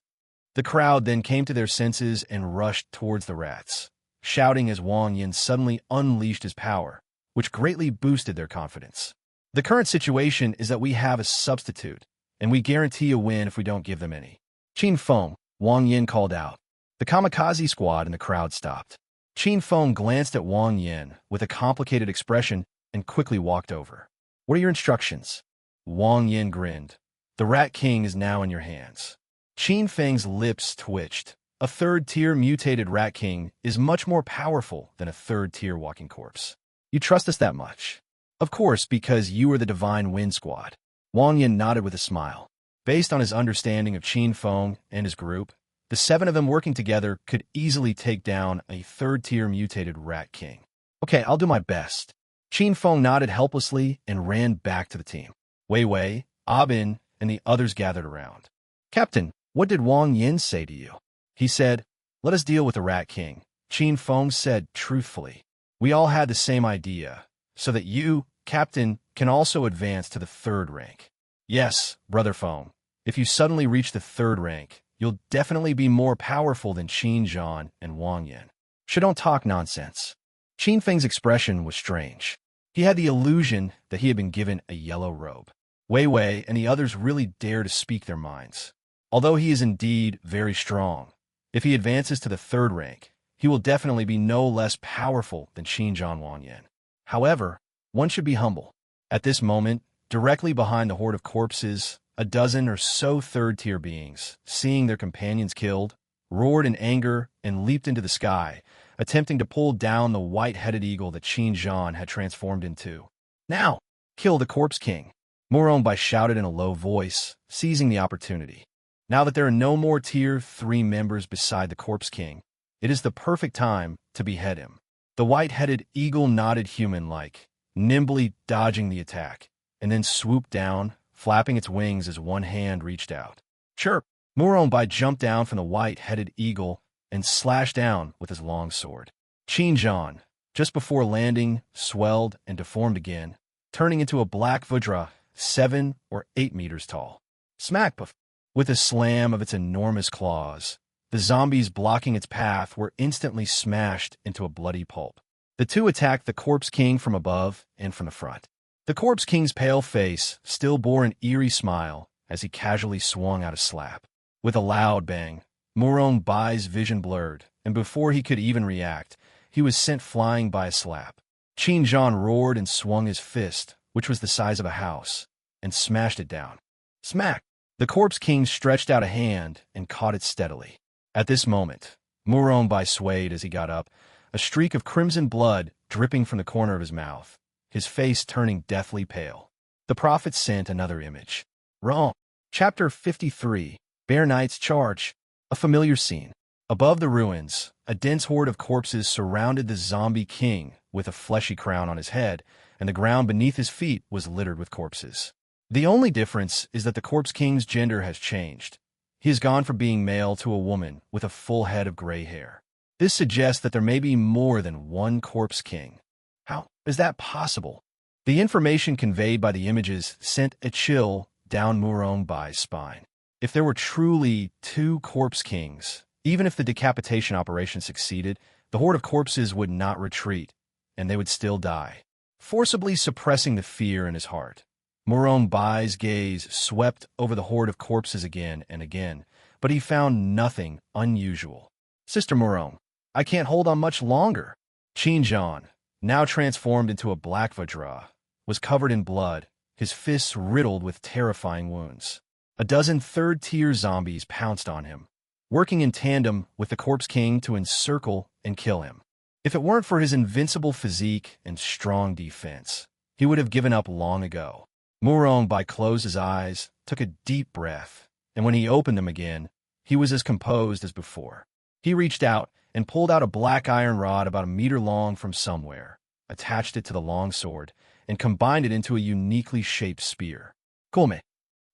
The crowd then came to their senses and rushed towards the rats, shouting as Wang Yin suddenly unleashed his power, which greatly boosted their confidence. "The current situation is that we have a substitute, and we guarantee a win if we don't give them any." "Qin Feng," Wang Yin called out. The kamikaze squad in the crowd stopped. Qin Feng glanced at Wang Yin with a complicated expression and quickly walked over. "What are your instructions?" Wang Yin grinned. "The Rat King is now in your hands." Qin Feng's lips twitched. A third-tier mutated Rat King is much more powerful than a third-tier walking corpse. "You trust us that much?" "Of course, because you are the Divine Wind Squad." Wang Yin nodded with a smile. Based on his understanding of Qin Feng and his group, the 7 of them working together could easily take down a third-tier mutated Rat King. "Okay, I'll do my best." Qin Feng nodded helplessly and ran back to the team. Wei Wei, Abin, and the others gathered around. "Captain, what did Wang Yin say to you?" He said, "Let us deal with the Rat King." Qin Feng said truthfully, "We all had the same idea, so that you, Captain, can also advance to the 3rd rank. Yes, Brother Feng, if you suddenly reach the 3rd rank, you'll definitely be more powerful than Qin Zhan and Wang Yin. Don't talk nonsense." Qin Feng's expression was strange. He had the illusion that he had been given a yellow robe. Wei Wei and the others really dare to speak their minds. Although he is indeed very strong, if he advances to the 3rd rank, he will definitely be no less powerful than Qin Zhan Wang Yin. However, one should be humble. At this moment, directly behind the horde of corpses, a dozen or so 3rd-tier beings, seeing their companions killed, roared in anger and leaped into the sky, attempting to pull down the white-headed eagle that Qin Zhan had transformed into. "Now, kill the Corpse King," Moronbai shouted in a low voice, seizing the opportunity. Now that there are no more Tier 3 members beside the Corpse King, it is the perfect time to behead him. The white-headed eagle nodded human-like, nimbly dodging the attack, and then swooped down, flapping its wings as one hand reached out. Chirp! Moronbai jumped down from the white-headed eagle and slashed down with his long sword. Qin Zhan, just before landing, swelled and deformed again, turning into a black Vajra 7 or 8 meters tall. Smack! Puff! With a slam of its enormous claws, the zombies blocking its path were instantly smashed into a bloody pulp. The two attacked the Corpse King from above and from the front. The Corpse King's pale face still bore an eerie smile as he casually swung out a slap. With a loud bang, Moronbai's vision blurred, and before he could even react, he was sent flying by a slap. Qin Zhan roared and swung his fist, which was the size of a house, and smashed it down. Smack! The Corpse King stretched out a hand and caught it steadily. At this moment, Moronbai swayed as he got up, a streak of crimson blood dripping from the corner of his mouth, his face turning deathly pale. The prophet sent another image. Wrong. Chapter 53, Bear Knight's Charge. A familiar scene. Above the ruins, a dense horde of corpses surrounded the zombie king with a fleshy crown on his head, and the ground beneath his feet was littered with corpses. The only difference is that the Corpse King's gender has changed. He has gone from being male to a woman with a full head of gray hair. This suggests that there may be more than one Corpse King. How is that possible? The information conveyed by the images sent a chill down Moronbai's spine. If there were truly 2 Corpse Kings, even if the decapitation operation succeeded, the horde of corpses would not retreat, and they would still die, forcibly suppressing the fear in his heart. Moronbai's gaze swept over the horde of corpses again and again, but he found nothing unusual. Sister Moron, I can't hold on much longer. Qin Zhan, now transformed into a black Vajra, was covered in blood, his fists riddled with terrifying wounds. A dozen 3rd-tier zombies pounced on him, working in tandem with the Corpse King to encircle and kill him. If it weren't for his invincible physique and strong defense, he would have given up long ago. Moronbai closed his eyes, took a deep breath, and when he opened them again, he was as composed as before. He reached out and pulled out a black iron rod about a meter long from somewhere, attached it to the long sword, and combined it into a uniquely shaped spear. Come.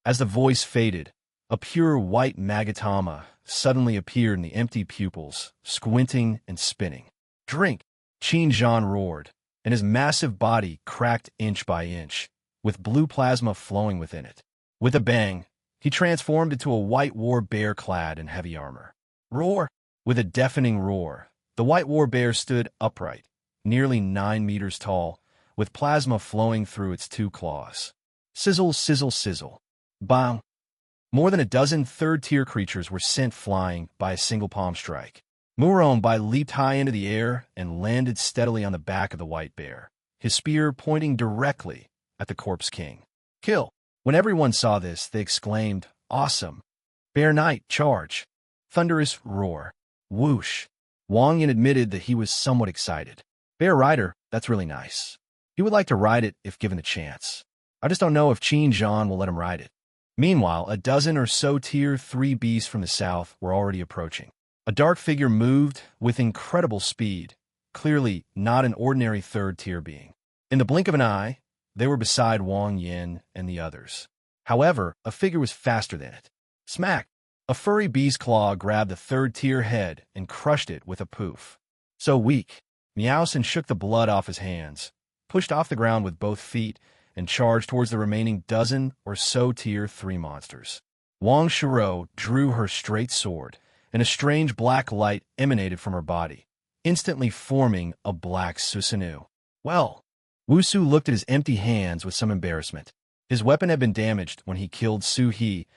As the voice faded, a pure white Magatama suddenly appeared in the empty pupils, squinting and spinning. "Drink!" Qin Zhan roared, and his massive body cracked inch by inch, with blue plasma flowing within it. With a bang, he transformed into a white war bear clad in heavy armor. Roar! With a deafening roar, the white war bear stood upright, nearly 9 meters tall, with plasma flowing through its 2 claws. Sizzle, sizzle, sizzle. Bang! More than a dozen third-tier creatures were sent flying by a single palm strike. Murombai leaped high into the air and landed steadily on the back of the white bear, his spear pointing directly at the corpse king. Kill! When everyone saw this, they exclaimed, "Awesome! Bear Knight, charge!" Thunderous roar. Whoosh! Wang Yin admitted that he was somewhat excited. "Bear Rider, that's really nice. He would like to ride it if given the chance. I just don't know if Qin Zhan will let him ride it." Meanwhile, a dozen or so Tier 3 beasts from the south were already approaching. A dark figure moved with incredible speed, clearly not an ordinary third-tier being. In the blink of an eye, they were beside Wang Yin and the others. However, a figure was faster than it. Smack! A furry bee's claw grabbed the third-tier head and crushed it with a poof. So weak, Meowson shook the blood off his hands, pushed off the ground with both feet, and charged towards the remaining dozen or so Tier 3 monsters. Wang Shiro drew her straight sword, and a strange black light emanated from her body, instantly forming a black Susanoo. Well, Wusu looked at his empty hands with some embarrassment. His weapon had been damaged when he killed Su He,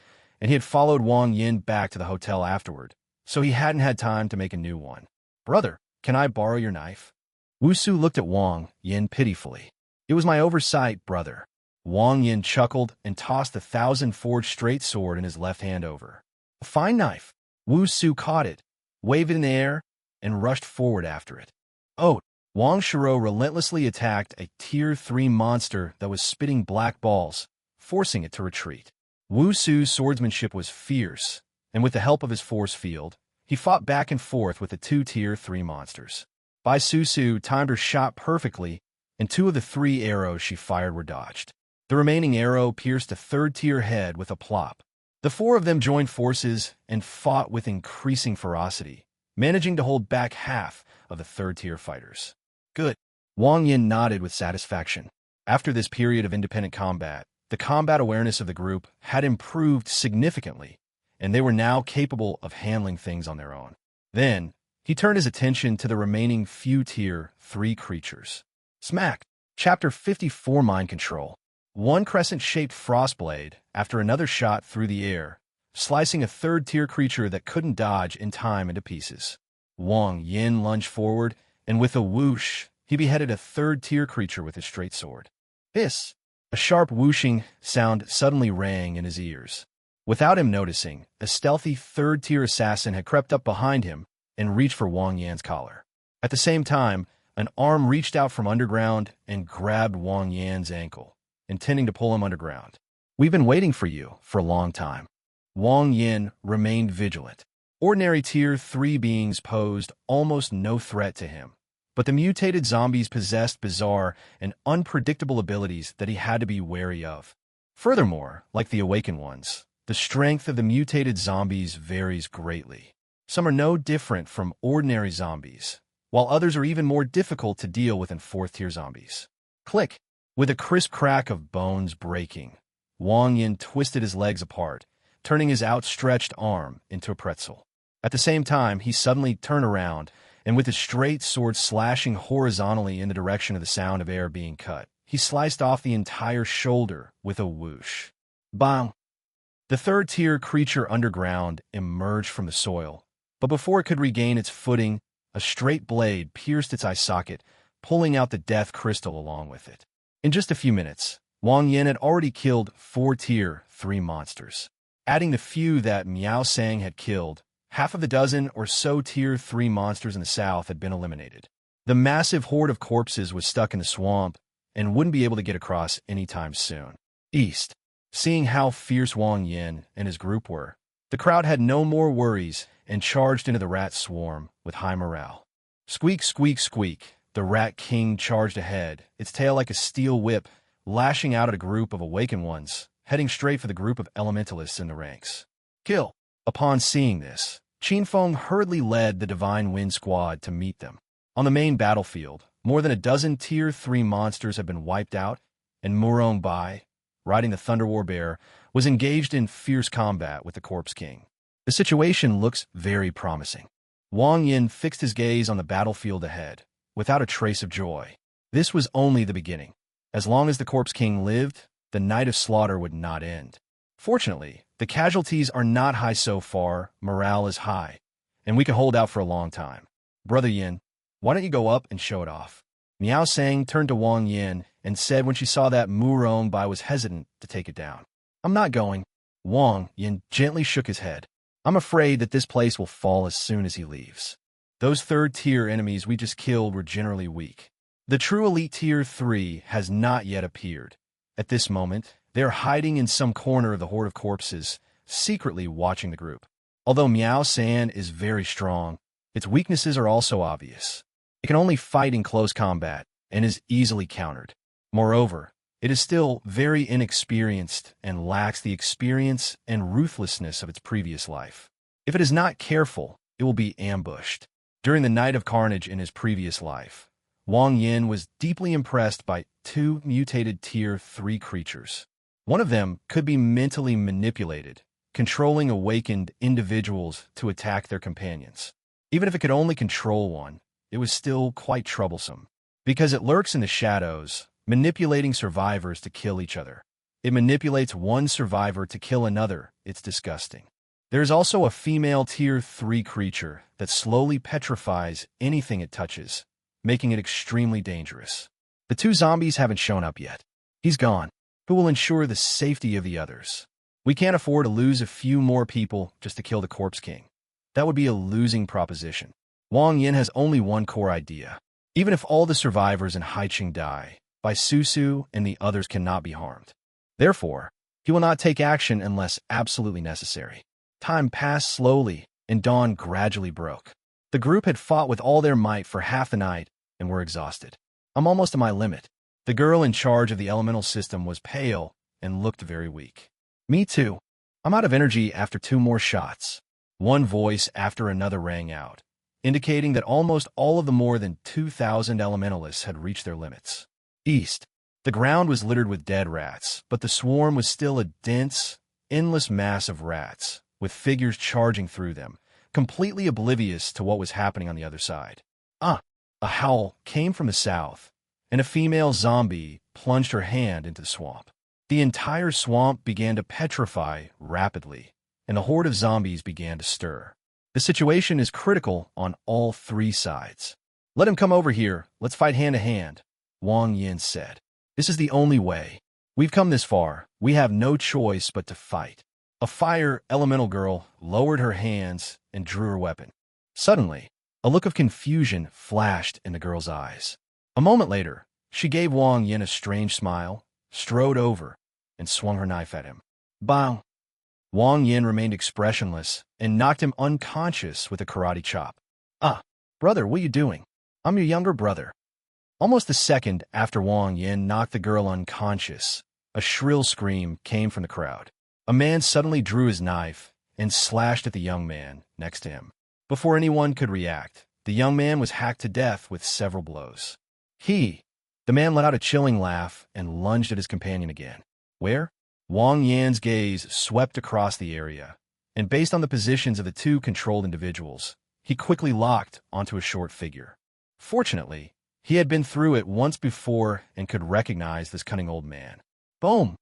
and he had followed Wang Yin back to the hotel afterward, so he hadn't had time to make a new one. "Brother, can I borrow your knife?" Wusu looked at Wang Yin pitifully. "It was my oversight, brother." Wang Yin chuckled and tossed the 1,000-forged straight sword in his left hand over. "A fine knife." Wusu caught it, waved it in the air, and rushed forward after it. Oh! Wang Shiro relentlessly attacked a Tier 3 monster that was spitting black balls, forcing it to retreat. Wusu's swordsmanship was fierce, and with the help of his force field, he fought back and forth with the 2 Tier 3 monsters. Bai Susu timed her shot perfectly, and 2 of the 3 arrows she fired were dodged. The remaining arrow pierced a third-tier head with a plop. The 4 of them joined forces and fought with increasing ferocity, managing to hold back half of the third-tier fighters. Good. Wang Yin nodded with satisfaction. After this period of independent combat, the combat awareness of the group had improved significantly, and they were now capable of handling things on their own. Then, he turned his attention to the remaining few Tier 3 creatures. Smack! Chapter 54 Mind Control. One crescent-shaped frostblade after another shot through the air, slicing a third-tier creature that couldn't dodge in time into pieces. Wang Yin lunged forward, and with a whoosh, he beheaded a third-tier creature with his straight sword. Hiss! A sharp whooshing sound suddenly rang in his ears. Without him noticing, a stealthy third-tier assassin had crept up behind him and reached for Wang Yan's collar. At the same time, an arm reached out from underground and grabbed Wang Yan's ankle, intending to pull him underground. "We've been waiting for you for a long time." Wang Yin remained vigilant. Ordinary Tier 3 beings posed almost no threat to him, but the mutated zombies possessed bizarre and unpredictable abilities that he had to be wary of. Furthermore, like the awakened ones, the strength of the mutated zombies varies greatly. Some are no different from ordinary zombies, while others are even more difficult to deal with than 4th-tier zombies. Click! With a crisp crack of bones breaking, Wang Yin twisted his legs apart, turning his outstretched arm into a pretzel. At the same time, he suddenly turned around, and with his straight sword slashing horizontally in the direction of the sound of air being cut, he sliced off the entire shoulder with a whoosh. Bang! The third-tier creature underground emerged from the soil, but before it could regain its footing, a straight blade pierced its eye socket, pulling out the death crystal along with it. In just a few minutes, Wang Yin had already killed 4 Tier 3 monsters. Adding the few that Miao Sang had killed, half of the dozen or so Tier 3 monsters in the south had been eliminated. The massive horde of corpses was stuck in the swamp and wouldn't be able to get across anytime soon. East. Seeing how fierce Wang Yin and his group were, the crowd had no more worries and charged into the rat swarm with high morale. Squeak, squeak, squeak. The Rat King charged ahead, its tail like a steel whip, lashing out at a group of awakened ones, heading straight for the group of elementalists in the ranks. Kill! Upon seeing this, Qinfeng hurriedly led the Divine Wind Squad to meet them. On the main battlefield, more than a dozen Tier 3 monsters had been wiped out, and Murong Bai, riding the Thunder War Bear, was engaged in fierce combat with the Corpse King. The situation looks very promising. Wang Yin fixed his gaze on the battlefield ahead, without a trace of joy. This was only the beginning. As long as the Corpse King lived, the night of slaughter would not end. Fortunately, the casualties are not high so far, morale is high, and we can hold out for a long time. Brother Yin, why don't you go up and show it off? Miao Sang turned to Wang Yin and said when she saw that Murong Bai was hesitant to take it down. I'm not going. Wang Yin gently shook his head. I'm afraid that this place will fall as soon as he leaves. Those third-tier enemies we just killed were generally weak. The true elite Tier 3 has not yet appeared. At this moment, they are hiding in some corner of the horde of corpses, secretly watching the group. Although Miao San is very strong, its weaknesses are also obvious. It can only fight in close combat and is easily countered. Moreover, it is still very inexperienced and lacks the experience and ruthlessness of its previous life. If it is not careful, it will be ambushed. During the Night of Carnage in his previous life, Wang Yin was deeply impressed by two mutated Tier 3 creatures. One of them could be mentally manipulated, controlling awakened individuals to attack their companions. Even if it could only control one, it was still quite troublesome. Because it lurks in the shadows, manipulating survivors to kill each other. It manipulates one survivor to kill another. It's disgusting. There is also a female Tier 3 creature that slowly petrifies anything it touches, making it extremely dangerous. The two zombies haven't shown up yet. He's gone. Who will ensure the safety of the others? We can't afford to lose a few more people just to kill the Corpse King. That would be a losing proposition. Wang Yin has only one core idea. Even if all the survivors in Haiqing die, Bai Susu and the others cannot be harmed. Therefore, he will not take action unless absolutely necessary. Time passed slowly, and dawn gradually broke. The group had fought with all their might for half the night and were exhausted. I'm almost at my limit. The girl in charge of the elemental system was pale and looked very weak. Me too. I'm out of energy after 2 more shots. One voice after another rang out, indicating that almost all of the more than 2,000 elementalists had reached their limits. East. The ground was littered with dead rats, but the swarm was still a dense, endless mass of rats, with figures charging through them, completely oblivious to what was happening on the other side. A howl came from the south, and a female zombie plunged her hand into the swamp. The entire swamp began to petrify rapidly, and the horde of zombies began to stir. The situation is critical on all 3 sides. Let him come over here. Let's fight hand to hand, Wang Yin said. This is the only way. We've come this far. We have no choice but to fight. A fire elemental girl lowered her hands and drew her weapon. Suddenly, a look of confusion flashed in the girl's eyes. A moment later, she gave Wang Yin a strange smile, strode over, and swung her knife at him. Bang! Wang Yin remained expressionless and knocked him unconscious with a karate chop. Brother, what are you doing? I'm your younger brother. Almost a second after Wang Yin knocked the girl unconscious, a shrill scream came from the crowd. A man suddenly drew his knife and slashed at the young man next to him. Before anyone could react, the young man was hacked to death with several blows. The man let out a chilling laugh and lunged at his companion again. Where? Wang Yan's gaze swept across the area, and based on the positions of the 2 controlled individuals, he quickly locked onto a short figure. Fortunately, he had been through it once before and could recognize this cunning old man. Boom!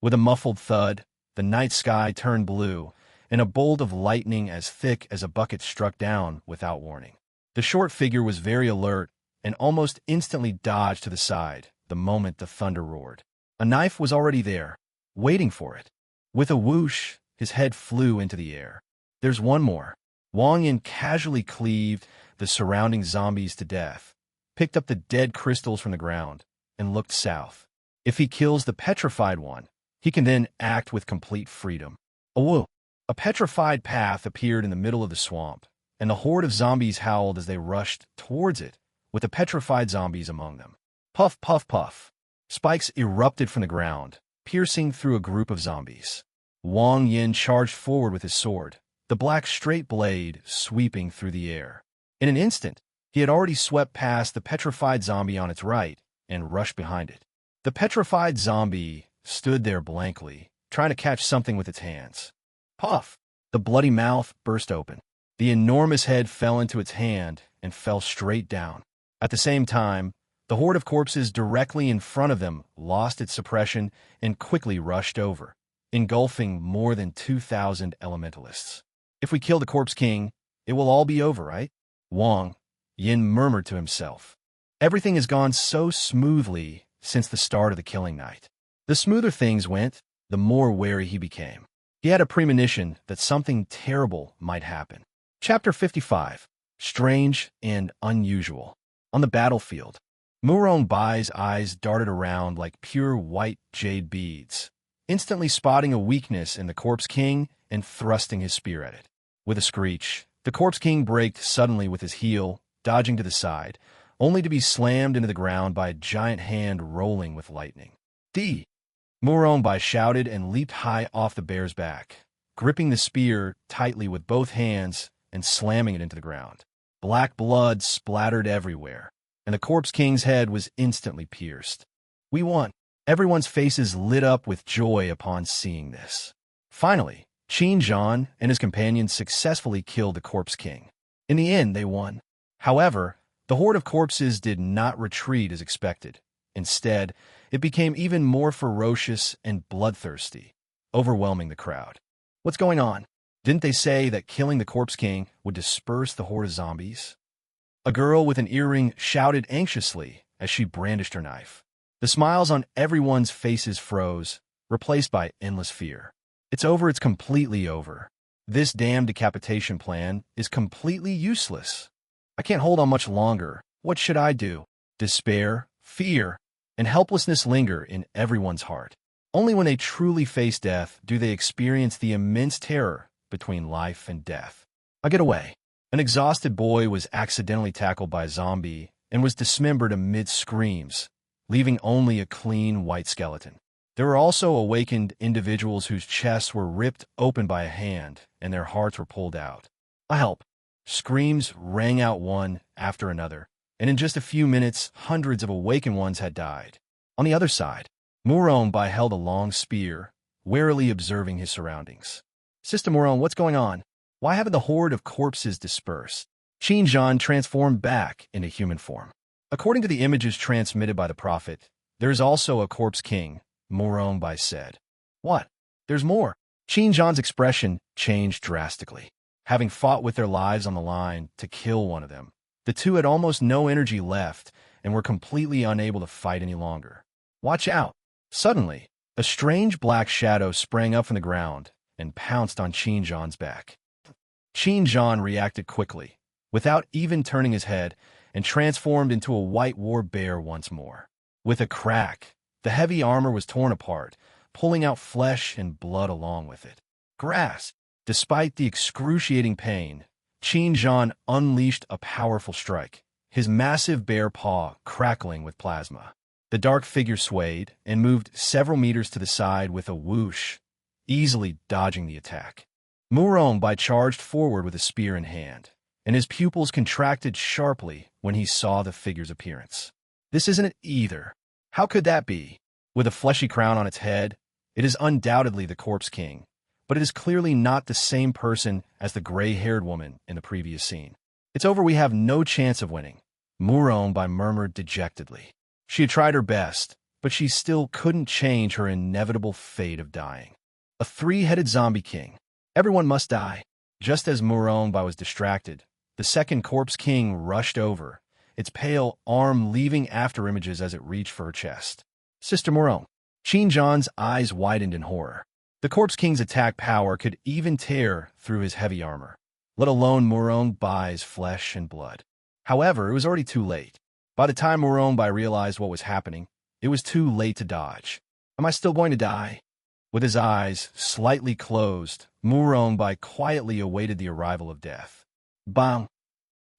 With a muffled thud, the night sky turned blue, and a bolt of lightning as thick as a bucket struck down without warning. The short figure was very alert and almost instantly dodged to the side the moment the thunder roared. A knife was already there, waiting for it. With a whoosh, his head flew into the air. There's one more. Wang Yin casually cleaved the surrounding zombies to death, picked up the dead crystals from the ground, and looked south. If he kills the petrified one, he can then act with complete freedom. A petrified path appeared in the middle of the swamp, and the horde of zombies howled as they rushed towards it, with the petrified zombies among them. Puff, puff, puff. Spikes erupted from the ground, piercing through a group of zombies. Wang Yin charged forward with his sword, the black straight blade sweeping through the air. In an instant, he had already swept past the petrified zombie on its right and rushed behind it. The petrified zombie stood there blankly, trying to catch something with its hands. Puff! The bloody mouth burst open. The enormous head fell into its hand and fell straight down. At the same time, the horde of corpses directly in front of them lost its suppression and quickly rushed over, engulfing more than 2,000 elementalists. If we kill the Corpse King, it will all be over, right? Wang Yin murmured to himself. Everything has gone so smoothly since the start of the killing night. The smoother things went, the more wary he became. He had a premonition that something terrible might happen. Chapter 55. Strange and Unusual. On the battlefield, Murong Bai's eyes darted around like pure white jade beads, instantly spotting a weakness in the Corpse King and thrusting his spear at it. With a screech, the Corpse King braked suddenly with his heel, dodging to the side, only to be slammed into the ground by a giant hand rolling with lightning. D. Murong Bai shouted and leaped high off the bear's back, gripping the spear tightly with both hands and slamming it into the ground. Black blood splattered everywhere, and the Corpse King's head was instantly pierced. We won. Everyone's faces lit up with joy upon seeing this. Finally, Qin Zhan and his companions successfully killed the Corpse King. In the end, they won. However, the horde of corpses did not retreat as expected. Instead, it became even more ferocious and bloodthirsty, overwhelming the crowd. What's going on? Didn't they say that killing the Corpse King would disperse the horde of zombies? A girl with an earring shouted anxiously as she brandished her knife. The smiles on everyone's faces froze, replaced by endless fear. It's over, it's completely over. This damn decapitation plan is completely useless. I can't hold on much longer. What should I do? Despair, fear, and helplessness linger in everyone's heart. Only when they truly face death do they experience the immense terror between life and death. I'll get away. An exhausted boy was accidentally tackled by a zombie and was dismembered amid screams, leaving only a clean white skeleton. There were also awakened individuals whose chests were ripped open by a hand and their hearts were pulled out. "I'll help." Screams rang out one after another, and in just a few minutes, hundreds of awakened ones had died. On the other side, Murong Bai held a long spear, warily observing his surroundings. "Sister Murong, what's going on? Why haven't the horde of corpses dispersed?" Qin Zhan transformed back into human form. According to the images transmitted by the prophet, there is also a Corpse King, Murong Bai said. "What? There's more." Qin Zhan's expression changed drastically. Having fought with their lives on the line to kill one of them, the two had almost no energy left and were completely unable to fight any longer. "Watch out!" Suddenly, a strange black shadow sprang up from the ground and pounced on Qin Zhan's back. Qin Zhan reacted quickly, without even turning his head, and transformed into a white war bear once more. With a crack, the heavy armor was torn apart, pulling out flesh and blood along with it. Grass! Despite the excruciating pain, Qin Zhan unleashed a powerful strike, his massive bear paw crackling with plasma. The dark figure swayed and moved several meters to the side with a whoosh, easily dodging the attack. Murong Bai charged forward with a spear in hand, and his pupils contracted sharply when he saw the figure's appearance. This isn't it either. How could that be? With a fleshy crown on its head, it is undoubtedly the Corpse King, but it is clearly not the same person as the gray-haired woman in the previous scene. "It's over, we have no chance of winning," Murong Bai murmured dejectedly. She had tried her best, but she still couldn't change her inevitable fate of dying. A three-headed zombie king. Everyone must die. Just as Murong Bai was distracted, the second Corpse King rushed over, its pale arm leaving after images as it reached for her chest. "Sister Murong." Qin Zhan's eyes widened in horror. The Corpse King's attack power could even tear through his heavy armor, let alone Murong Bai's flesh and blood. However, it was already too late. By the time Murong Bai realized what was happening, it was too late to dodge. "Am I still going to die?" With his eyes slightly closed, Murong Bai quietly awaited the arrival of death. Bang!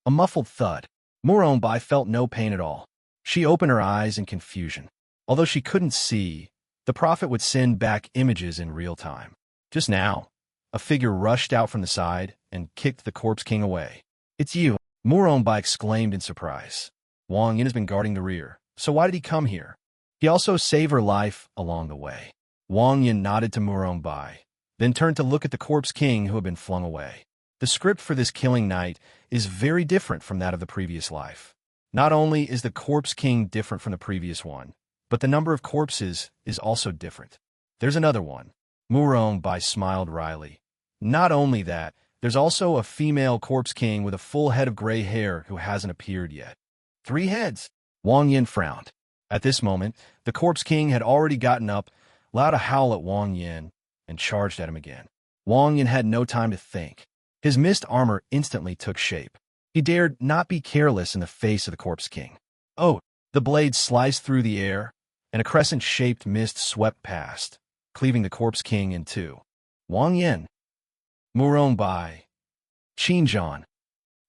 A muffled thud. Murong Bai felt no pain at all. She opened her eyes in confusion. Although she couldn't see, the prophet would send back images in real time. Just now, a figure rushed out from the side and kicked the Corpse King away. "It's you," Murongbai exclaimed in surprise. "Wang Yin has been guarding the rear, so why did he come here? He also saved her life along the way." Wang Yin nodded to Murongbai, then turned to look at the Corpse King who had been flung away. The script for this killing night is very different from that of the previous life. Not only is the Corpse King different from the previous one, but the number of corpses is also different. "There's another one." Murongbai smiled wryly. "Not only that, there's also a female Corpse King with a full head of gray hair who hasn't appeared yet." "3 heads?" Wang Yin frowned. At this moment, the Corpse King had already gotten up, let out a howl at Wang Yin, and charged at him again. Wang Yin had no time to think. His mist armor instantly took shape. He dared not be careless in the face of the Corpse King. Oh, the blade sliced through the air, and a crescent-shaped mist swept past, cleaving the Corpse King in two. Wang Yin. Murongbai. Qinjian.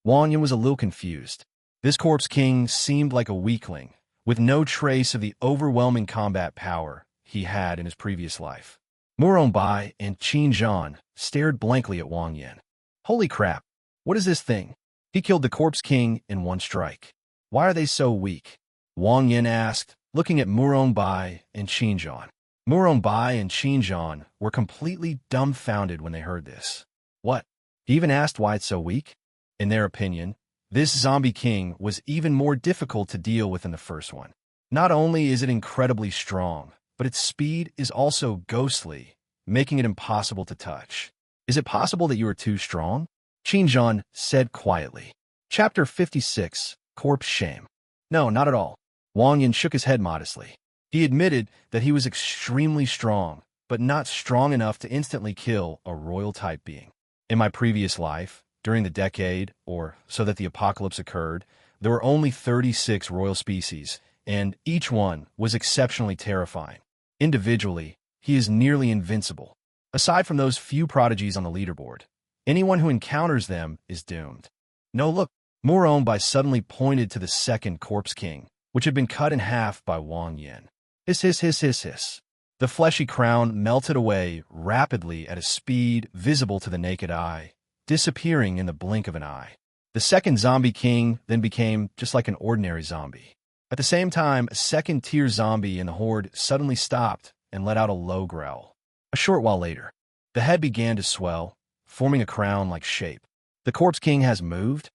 Wang Yin was a little confused. This Corpse King seemed like a weakling, with no trace of the overwhelming combat power he had in his previous life. Murongbai and Qinjian stared blankly at Wang Yin. "Holy crap, what is this thing? He killed the Corpse King in one strike. Why are they so weak?" Wang Yin asked, looking at Murongbai and Qinjian. Murongbai and Qinjian were completely dumbfounded when they heard this. What? He even asked why it's so weak? In their opinion, this zombie king was even more difficult to deal with than the first one. Not only is it incredibly strong, but its speed is also ghostly, making it impossible to touch. "Is it possible that you are too strong?" Qinjian said quietly. Chapter 56, Corpse Shame. "No, not at all." Wang Yin shook his head modestly. He admitted that he was extremely strong, but not strong enough to instantly kill a royal-type being. "In my previous life, during the decade, or so that the apocalypse occurred, there were only 36 royal species, and each one was exceptionally terrifying. Individually, he is nearly invincible. Aside from those few prodigies on the leaderboard, anyone who encounters them is doomed." "No, look." Murongbai suddenly pointed to the second Corpse King, which had been cut in half by Wang Yin. Hiss, hiss, hiss, hiss, hiss. The fleshy crown melted away rapidly at a speed visible to the naked eye, disappearing in the blink of an eye. The second zombie king then became just like an ordinary zombie. At the same time, a second-tier zombie in the horde suddenly stopped and let out a low growl. A short while later, the head began to swell, forming a crown-like shape. "The Corpse King has moved?"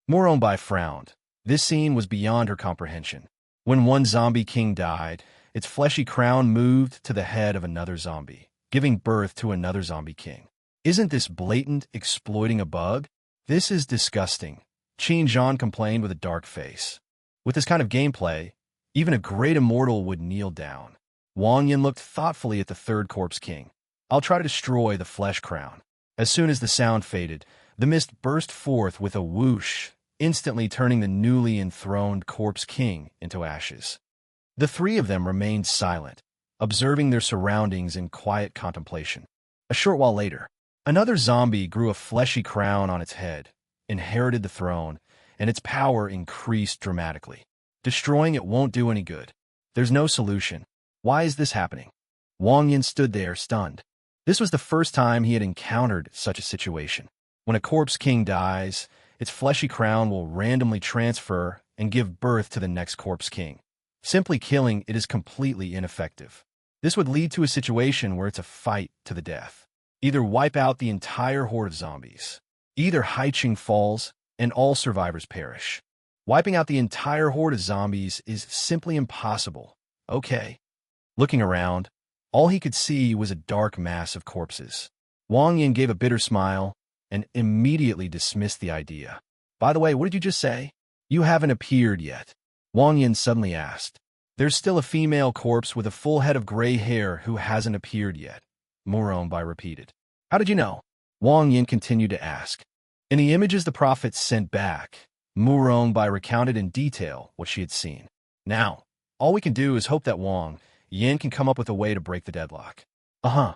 Murongbai frowned. This scene was beyond her comprehension. When one zombie king died, its fleshy crown moved to the head of another zombie, giving birth to another zombie king. "Isn't this blatant exploiting a bug? This is disgusting," Qinjian complained with a dark face. "With this kind of gameplay, even a great immortal would kneel down." Wang Yin looked thoughtfully at the third Corpse King. "I'll try to destroy the flesh crown." As soon as the sound faded, the mist burst forth with a whoosh, instantly turning the newly enthroned Corpse King into ashes. The three of them remained silent, observing their surroundings in quiet contemplation. A short while later, another zombie grew a fleshy crown on its head, inherited the throne, and its power increased dramatically. Destroying it won't do any good. There's no solution. Why is this happening? Wang Yin stood there, stunned. This was the first time he had encountered such a situation. When a Corpse King dies, its fleshy crown will randomly transfer and give birth to the next Corpse King. Simply killing it is completely ineffective. This would lead to a situation where it's a fight to the death. Either wipe out the entire horde of zombies. Either Haiqing falls and all survivors perish. Wiping out the entire horde of zombies is simply impossible. Okay. Looking around, all he could see was a dark mass of corpses. Wang Yin gave a bitter smile and immediately dismissed the idea. "By the way, what did you just say?" "You haven't appeared yet," Wang Yin suddenly asked. "There's still a female corpse with a full head of gray hair who hasn't appeared yet," Murongbai repeated. "How did you know?" Wang Yin continued to ask. In the images the prophets sent back, Murongbai recounted in detail what she had seen. "Now, all we can do is hope that Wang Yin can come up with a way to break the deadlock." A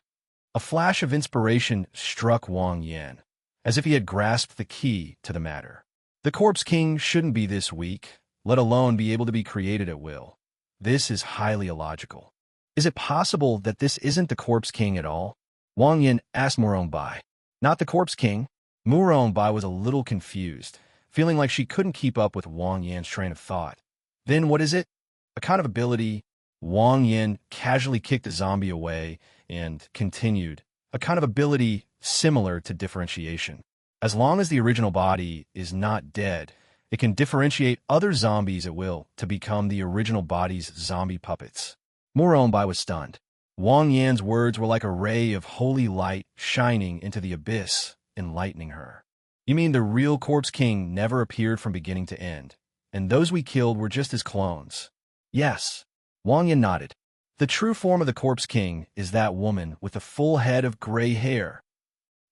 flash of inspiration struck Wang Yin, as if he had grasped the key to the matter. The Corpse King shouldn't be this weak, let alone be able to be created at will. This is highly illogical. Is it possible that this isn't the Corpse King at all? Wang Yin asked Muronbai. Not the Corpse King. Muronbai was a little confused, feeling like she couldn't keep up with Wang Yan's train of thought. Then what is it? A kind of ability? Wang Yin casually kicked the zombie away and continued. A kind of ability similar to differentiation. As long as the original body is not dead, it can differentiate other zombies at will to become the original body's zombie puppets. Muronbai was stunned. Wang Yan's words were like a ray of holy light shining into the abyss, enlightening her. You mean the real Corpse King never appeared from beginning to end, and those we killed were just his clones? Yes. Wang Yan nodded. The true form of the Corpse King is that woman with the full head of gray hair.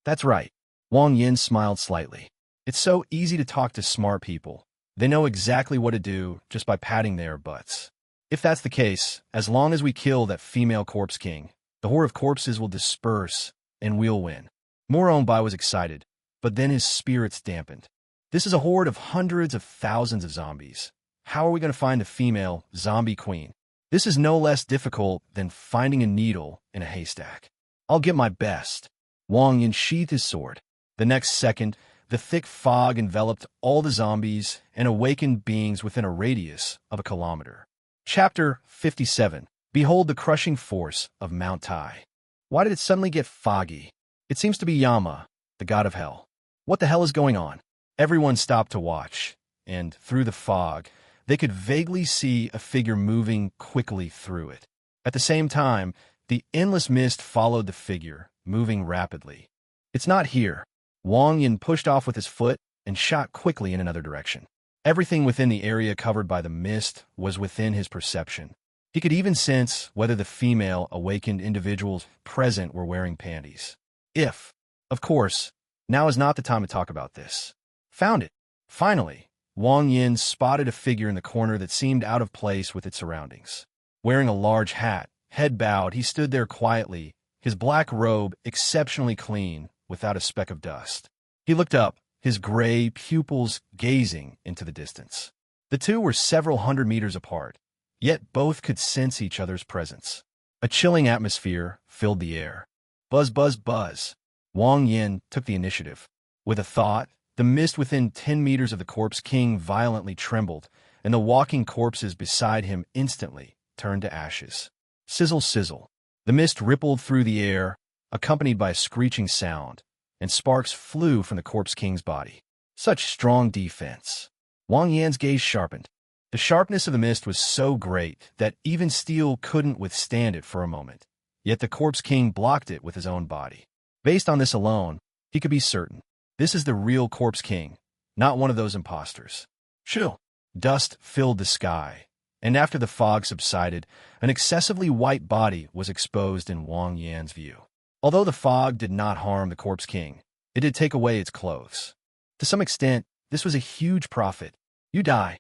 That's right. Wang Yin smiled slightly. It's so easy to talk to smart people. They know exactly what to do just by patting their butts. If that's the case, as long as we kill that female Corpse King, the horde of corpses will disperse, and we'll win. Muronbai was excited, but then his spirits dampened. This is a horde of hundreds of thousands of zombies. How are we going to find the female zombie queen? This is no less difficult than finding a needle in a haystack. I'll get my best. Wang Yin sheathed his sword. The next second, the thick fog enveloped all the zombies and awakened beings within a radius of a kilometer. Chapter 57. Behold the crushing force of Mount Tai. Why did it suddenly get foggy? It seems to be Yama, the god of hell. What the hell is going on? Everyone stopped to watch, and through the fog, they could vaguely see a figure moving quickly through it. At the same time, the endless mist followed the figure, moving rapidly. It's not here. Wang Yin pushed off with his foot and shot quickly in another direction. Everything within the area covered by the mist was within his perception. He could even sense whether the female awakened individuals present were wearing panties. Of course, now is not the time to talk about this. Found it. Finally, Wang Yin spotted a figure in the corner that seemed out of place with its surroundings. Wearing a large hat, head bowed, he stood there quietly, his black robe exceptionally clean, without a speck of dust. He looked up, his gray pupils gazing into the distance. The two were several hundred meters apart, yet both could sense each other's presence. A chilling atmosphere filled the air. Buzz, buzz, buzz. Wang Yin took the initiative. With a thought, the mist within 10 meters of the Corpse King violently trembled, and the walking corpses beside him instantly turned to ashes. Sizzle, sizzle. The mist rippled through the air, accompanied by a screeching sound, and sparks flew from the Corpse King's body. Such strong defense. Wang Yan's gaze sharpened. The sharpness of the mist was so great that even steel couldn't withstand it for a moment. Yet the Corpse King blocked it with his own body. Based on this alone, he could be certain. This is the real Corpse King, not one of those imposters. Shoo! Dust filled the sky, and after the fog subsided, an excessively white body was exposed in Wang Yan's view. Although the fog did not harm the Corpse King, it did take away its clothes. To some extent, this was a huge profit. You die.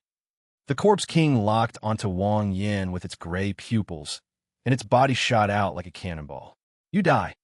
The Corpse King locked onto Wang Yin with its gray pupils, and its body shot out like a cannonball. You die.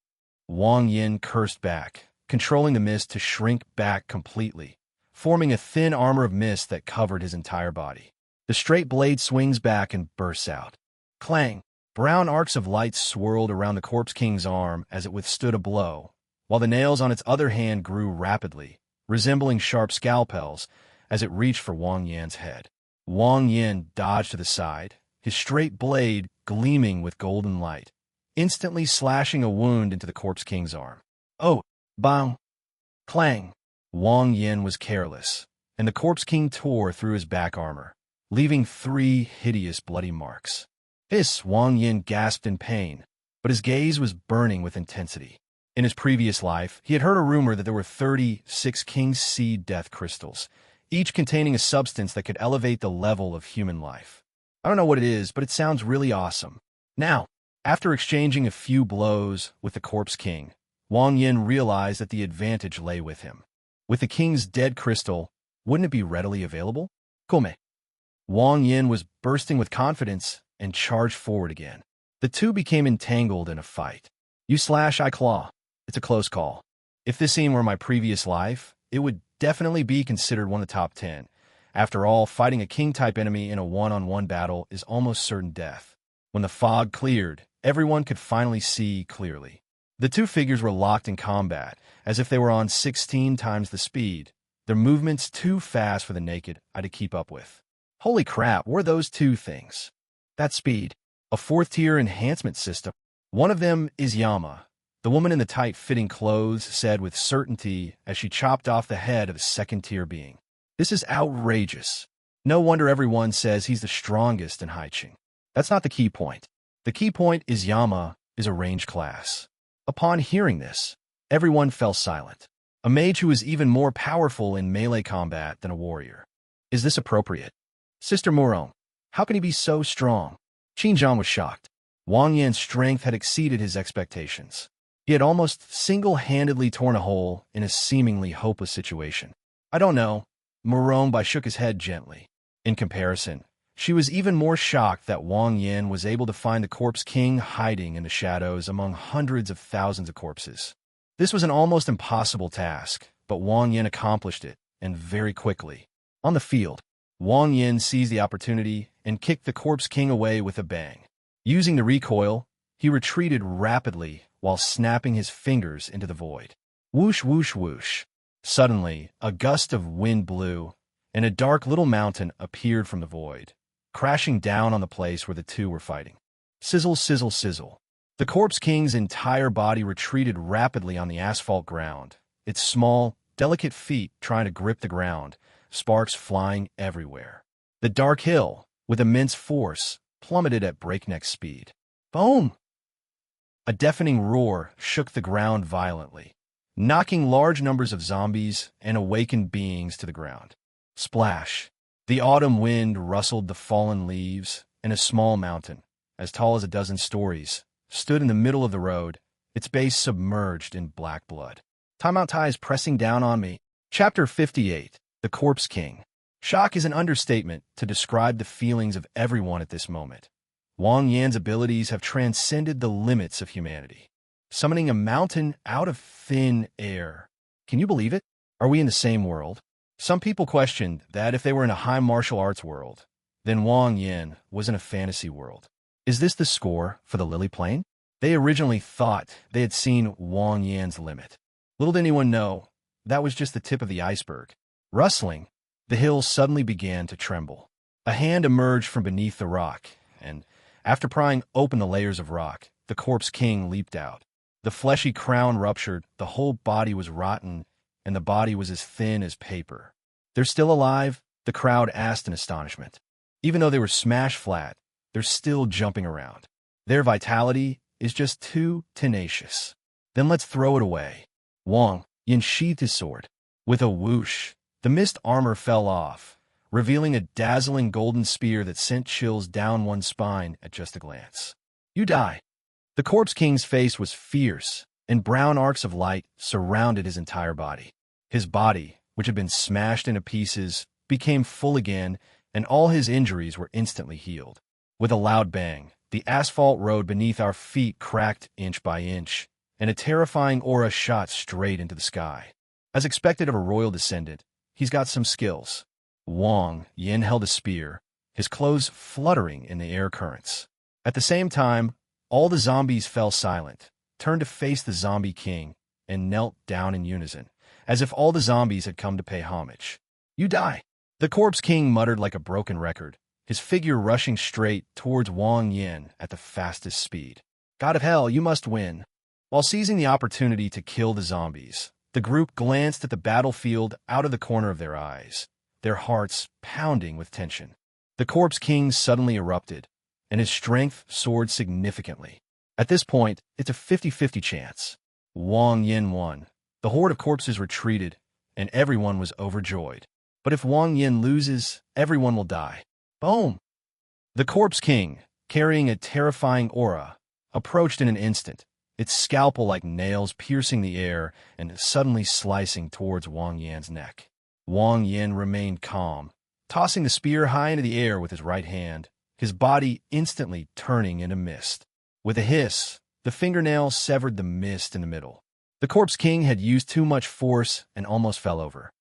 Wang Yin cursed back, controlling the mist to shrink back completely, forming a thin armor of mist that covered his entire body. The straight blade swings back and bursts out. Clang! Brown arcs of light swirled around the Corpse King's arm as it withstood a blow, while the nails on its other hand grew rapidly, resembling sharp scalpels, as it reached for Wang Yan's head. Wang Yin dodged to the side, his straight blade gleaming with golden light, instantly slashing a wound into the Corpse King's arm. Oh! Bang! Clang! Wang Yin was careless, and the Corpse King tore through his back armor, leaving 3 hideous bloody marks. Wang Yin gasped in pain, but his gaze was burning with intensity. In his previous life, he had heard a rumor that there were 36 King's Seed death crystals, each containing a substance that could elevate the level of human life. I don't know what it is, but it sounds really awesome. Now, after exchanging a few blows with the Corpse King, Wang Yin realized that the advantage lay with him. With the King's dead crystal, wouldn't it be readily available? Come. Wang Yin was bursting with confidence and charged forward again. The two became entangled in a fight. You slash, I claw. It's a close call. If this scene were my previous life, it would definitely be considered one of the top 10. After all, fighting a king-type enemy in a one-on-one battle is almost certain death. When the fog cleared, everyone could finally see clearly. The two figures were locked in combat, as if they were on 16 times the speed, their movements too fast for the naked eye to keep up with. Holy crap, were those two things? That speed. A fourth-tier enhancement system. One of them is Yama. The woman in the tight-fitting clothes said with certainty as she chopped off the head of the second-tier being. This is outrageous. No wonder everyone says he's the strongest in Haiching. That's not the key point. The key point is Yama is a range class. Upon hearing this, everyone fell silent. A mage who is even more powerful in melee combat than a warrior. Is this appropriate? Sister Morong, how can he be so strong? Xinjiang was shocked. Wang Yan's strength had exceeded his expectations. He had almost single-handedly torn a hole in a seemingly hopeless situation. I don't know. Morong shook his head gently. In comparison, she was even more shocked that Wang Yan was able to find the Corpse King hiding in the shadows among hundreds of thousands of corpses. This was an almost impossible task, but Wang Yan accomplished it, and very quickly. On the field, Wang Yan seized the opportunity and kicked the Corpse King away with a bang. Using the recoil, he retreated rapidly while snapping his fingers into the void. Whoosh, whoosh, whoosh. Suddenly, a gust of wind blew, and a dark little mountain appeared from the void, crashing down on the place where the two were fighting. Sizzle, sizzle, sizzle. The Corpse King's entire body retreated rapidly on the asphalt ground, its small, delicate feet trying to grip the ground, sparks flying everywhere. The dark hill, with immense force, plummeted at breakneck speed. Boom! A deafening roar shook the ground violently, knocking large numbers of zombies and awakened beings to the ground. Splash! The autumn wind rustled the fallen leaves, and a small mountain, as tall as a dozen stories, stood in the middle of the road, its base submerged in black blood. Timeout Tai is pressing down on me. Chapter 58. The Corpse King. Shock is an understatement to describe the feelings of everyone at this moment. Wang Yan's abilities have transcended the limits of humanity, summoning a mountain out of thin air. Can you believe it? Are we in the same world? Some people questioned that if they were in a high martial arts world, then Wang Yan was in a fantasy world. Is this the score for the Lily Plane? They originally thought they had seen Wang Yan's limit. Little did anyone know, that was just the tip of the iceberg. Rustling, the hills suddenly began to tremble. A hand emerged from beneath the rock, and after prying open the layers of rock, the Corpse King leaped out. The fleshy crown ruptured, the whole body was rotten, and the body was as thin as paper. They're still alive? The crowd asked in astonishment. Even though they were smashed flat, they're still jumping around. Their vitality is just too tenacious. Then let's throw it away. Wang Yan sheathed his sword. With a whoosh, the mist armor fell off, revealing a dazzling golden spear that sent chills down one's spine at just a glance. You die. The Corpse King's face was fierce, and brown arcs of light surrounded his entire body. His body, which had been smashed into pieces, became full again, and all his injuries were instantly healed. With a loud bang, the asphalt road beneath our feet cracked inch by inch, and a terrifying aura shot straight into the sky. As expected of a royal descendant, he's got some skills. Wang Yan held a spear, his clothes fluttering in the air currents. At the same time, all the zombies fell silent, turned to face the zombie king, and knelt down in unison, as if all the zombies had come to pay homage. You die. The Corpse King muttered like a broken record, his figure rushing straight towards Wang Yan at the fastest speed. God of hell, you must win. While seizing the opportunity to kill the zombies, the group glanced at the battlefield out of the corner of their eyes, their hearts pounding with tension. The Corpse King suddenly erupted, and his strength soared significantly. At this point, it's a 50-50 chance. Wang Yan won. The horde of corpses retreated, and everyone was overjoyed. But if Wang Yan loses, everyone will die. Boom! The Corpse King, carrying a terrifying aura, approached in an instant, its scalpel like nails piercing the air and suddenly slicing towards Wang Yan's neck. Wang Yan remained calm, tossing the spear high into the air with his right hand, his body instantly turning into mist. With a hiss, the fingernail severed the mist in the middle. The Corpse King had used too much force and almost fell over.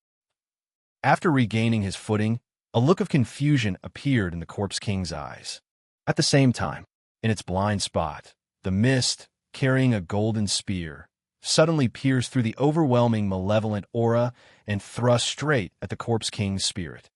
After regaining his footing, a look of confusion appeared in the Corpse King's eyes. At the same time, in its blind spot, the mist, carrying a golden spear, suddenly pierced through the overwhelming malevolent aura and thrust straight at the Corpse King's spirit.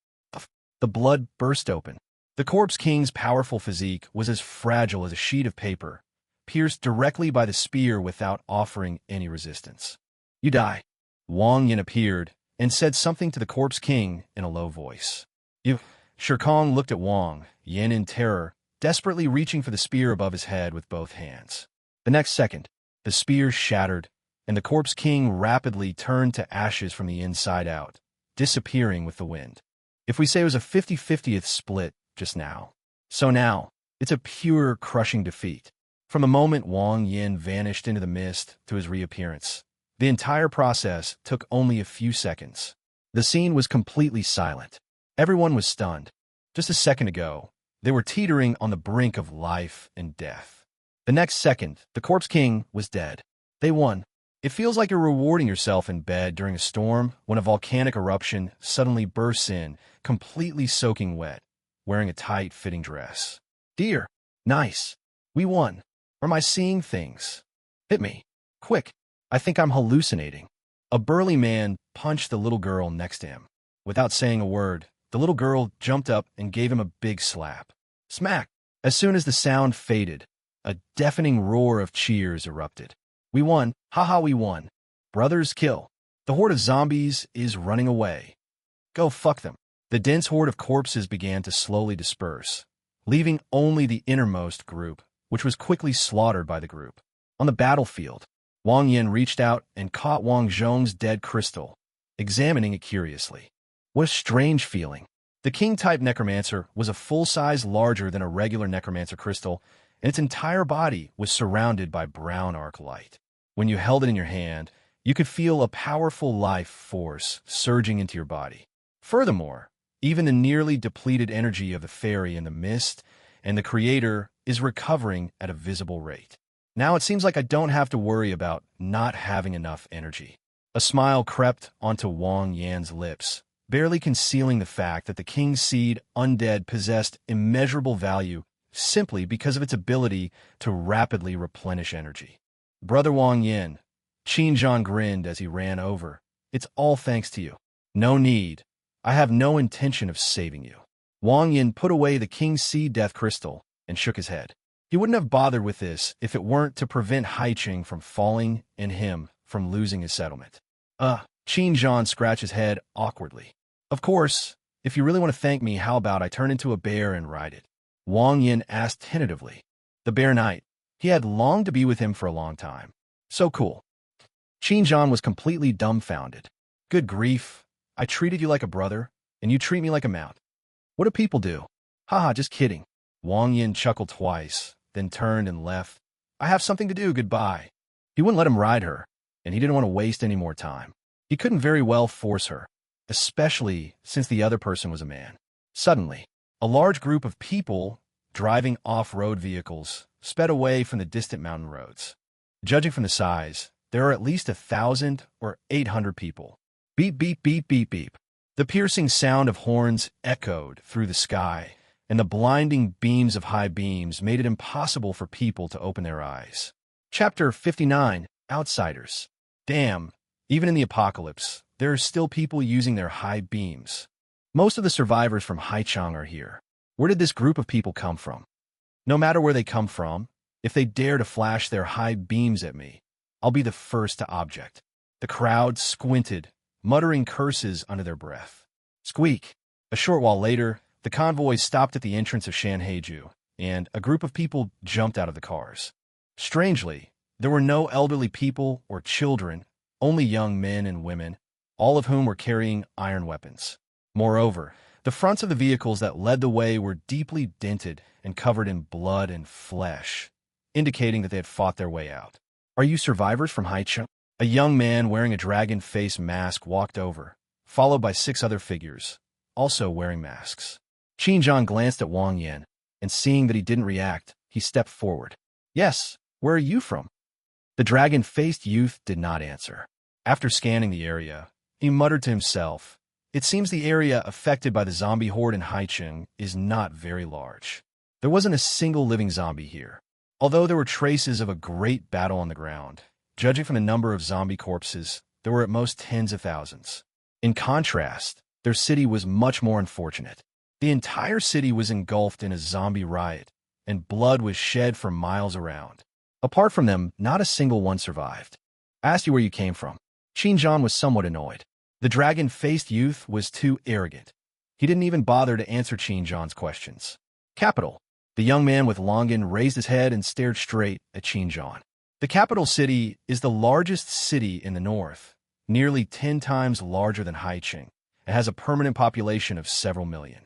The blood burst open. The Corpse King's powerful physique was as fragile as a sheet of paper, pierced directly by the spear without offering any resistance. "You die." Wang Yin appeared and said something to the Corpse King in a low voice. "You." Shirkong looked at Wang Yin in terror, desperately reaching for the spear above his head with both hands. The next second, the spear shattered, and the Corpse King rapidly turned to ashes from the inside out, disappearing with the wind. If we say it was a 50-50th split just now, so now it's a pure, crushing defeat. From the moment Wang Yin vanished into the mist to his reappearance, the entire process took only a few seconds. The scene was completely silent. Everyone was stunned. Just a second ago, they were teetering on the brink of life and death. The next second, the Corpse King was dead. They won. It feels like you're rewarding yourself in bed during a storm when a volcanic eruption suddenly bursts in, completely soaking wet, wearing a tight-fitting dress. Dear, nice. We won. Or am I seeing things? Hit me. Quick. I think I'm hallucinating. A burly man punched the little girl next to him. Without saying a word, the little girl jumped up and gave him a big slap. Smack! As soon as the sound faded, a deafening roar of cheers erupted. We won. Haha, we won. Brothers kill. The horde of zombies is running away. Go fuck them. The dense horde of corpses began to slowly disperse, leaving only the innermost group, which was quickly slaughtered by the group. On the battlefield, Wang Yin reached out and caught Wang Zhong's dead crystal, examining it curiously. What a strange feeling. The king-type necromancer was a full size larger than a regular necromancer crystal, and its entire body was surrounded by brown arc light. When you held it in your hand, you could feel a powerful life force surging into your body. Furthermore, even the nearly depleted energy of the fairy in the mist and the creator is recovering at a visible rate. Now it seems like I don't have to worry about not having enough energy. A smile crept onto Wang Yan's lips, barely concealing the fact that the King's Seed undead possessed immeasurable value simply because of its ability to rapidly replenish energy. Brother Wang Yin, Qin grinned as he ran over. It's all thanks to you. No need. I have no intention of saving you. Wang Yin put away the King's Seed Death Crystal and shook his head. He wouldn't have bothered with this if it weren't to prevent Haiching from falling and him from losing his settlement. Qin scratched his head awkwardly. Of course, if you really want to thank me, how about I turn into a bear and ride it? Wang Yin asked tentatively. The Bear Knight. He had longed to be with him for a long time. So cool. Qin was completely dumbfounded. Good grief. I treated you like a brother, and you treat me like a mount. What do people do? Haha, just kidding. Wang Yin chuckled twice, then turned and left. I have something to do, goodbye. He wouldn't let him ride her, and he didn't want to waste any more time. He couldn't very well force her, especially since the other person was a man. Suddenly, a large group of people driving off-road vehicles sped away from the distant mountain roads. Judging from the size, there are at least 1,000 or 800 people. Beep, beep, beep, beep, beep. The piercing sound of horns echoed through the sky, and the blinding beams of high beams made it impossible for people to open their eyes. Chapter 59, Outsiders. Damn, even in the apocalypse, there are still people using their high beams. Most of the survivors from Haichang are here. Where did this group of people come from? No matter where they come from, if they dare to flash their high beams at me, I'll be the first to object. The crowd squinted, muttering curses under their breath. Squeak. A short while later, the convoy stopped at the entrance of Shanhaiju, and a group of people jumped out of the cars. Strangely, there were no elderly people or children, only young men and women, all of whom were carrying iron weapons. Moreover, the fronts of the vehicles that led the way were deeply dented and covered in blood and flesh, indicating that they had fought their way out. Are you survivors from Haicheng? A young man wearing a dragon face mask walked over, followed by 6 other figures, also wearing masks. Qin glanced at Wang Yin, and seeing that he didn't react, he stepped forward. Yes, where are you from? The dragon-faced youth did not answer. After scanning the area, he muttered to himself, it seems the area affected by the zombie horde in Haicheng is not very large. There wasn't a single living zombie here. Although there were traces of a great battle on the ground, judging from the number of zombie corpses, there were at most tens of thousands. In contrast, their city was much more unfortunate. The entire city was engulfed in a zombie riot, and blood was shed for miles around. Apart from them, not a single one survived. I asked you where you came from. Xinjiang was somewhat annoyed. The dragon-faced youth was too arrogant. He didn't even bother to answer Xinjiang's questions. Capital. The young man with Longan raised his head and stared straight at Xinjiang. The capital city is the largest city in the north, nearly 10 times larger than Haicheng. It has a permanent population of several million.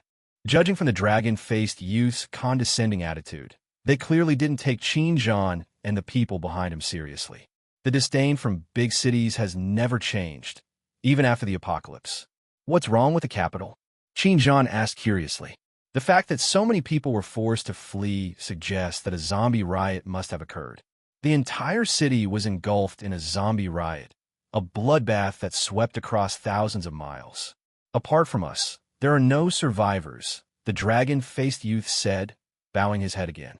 Judging from the dragon-faced youth's condescending attitude, they clearly didn't take Xinjiang and the people behind him seriously. The disdain from big cities has never changed, even after the apocalypse. What's wrong with the capital? Xinjiang asked curiously. The fact that so many people were forced to flee suggests that a zombie riot must have occurred. The entire city was engulfed in a zombie riot, a bloodbath that swept across thousands of miles. Apart from us, there are no survivors, the dragon-faced youth said, bowing his head again.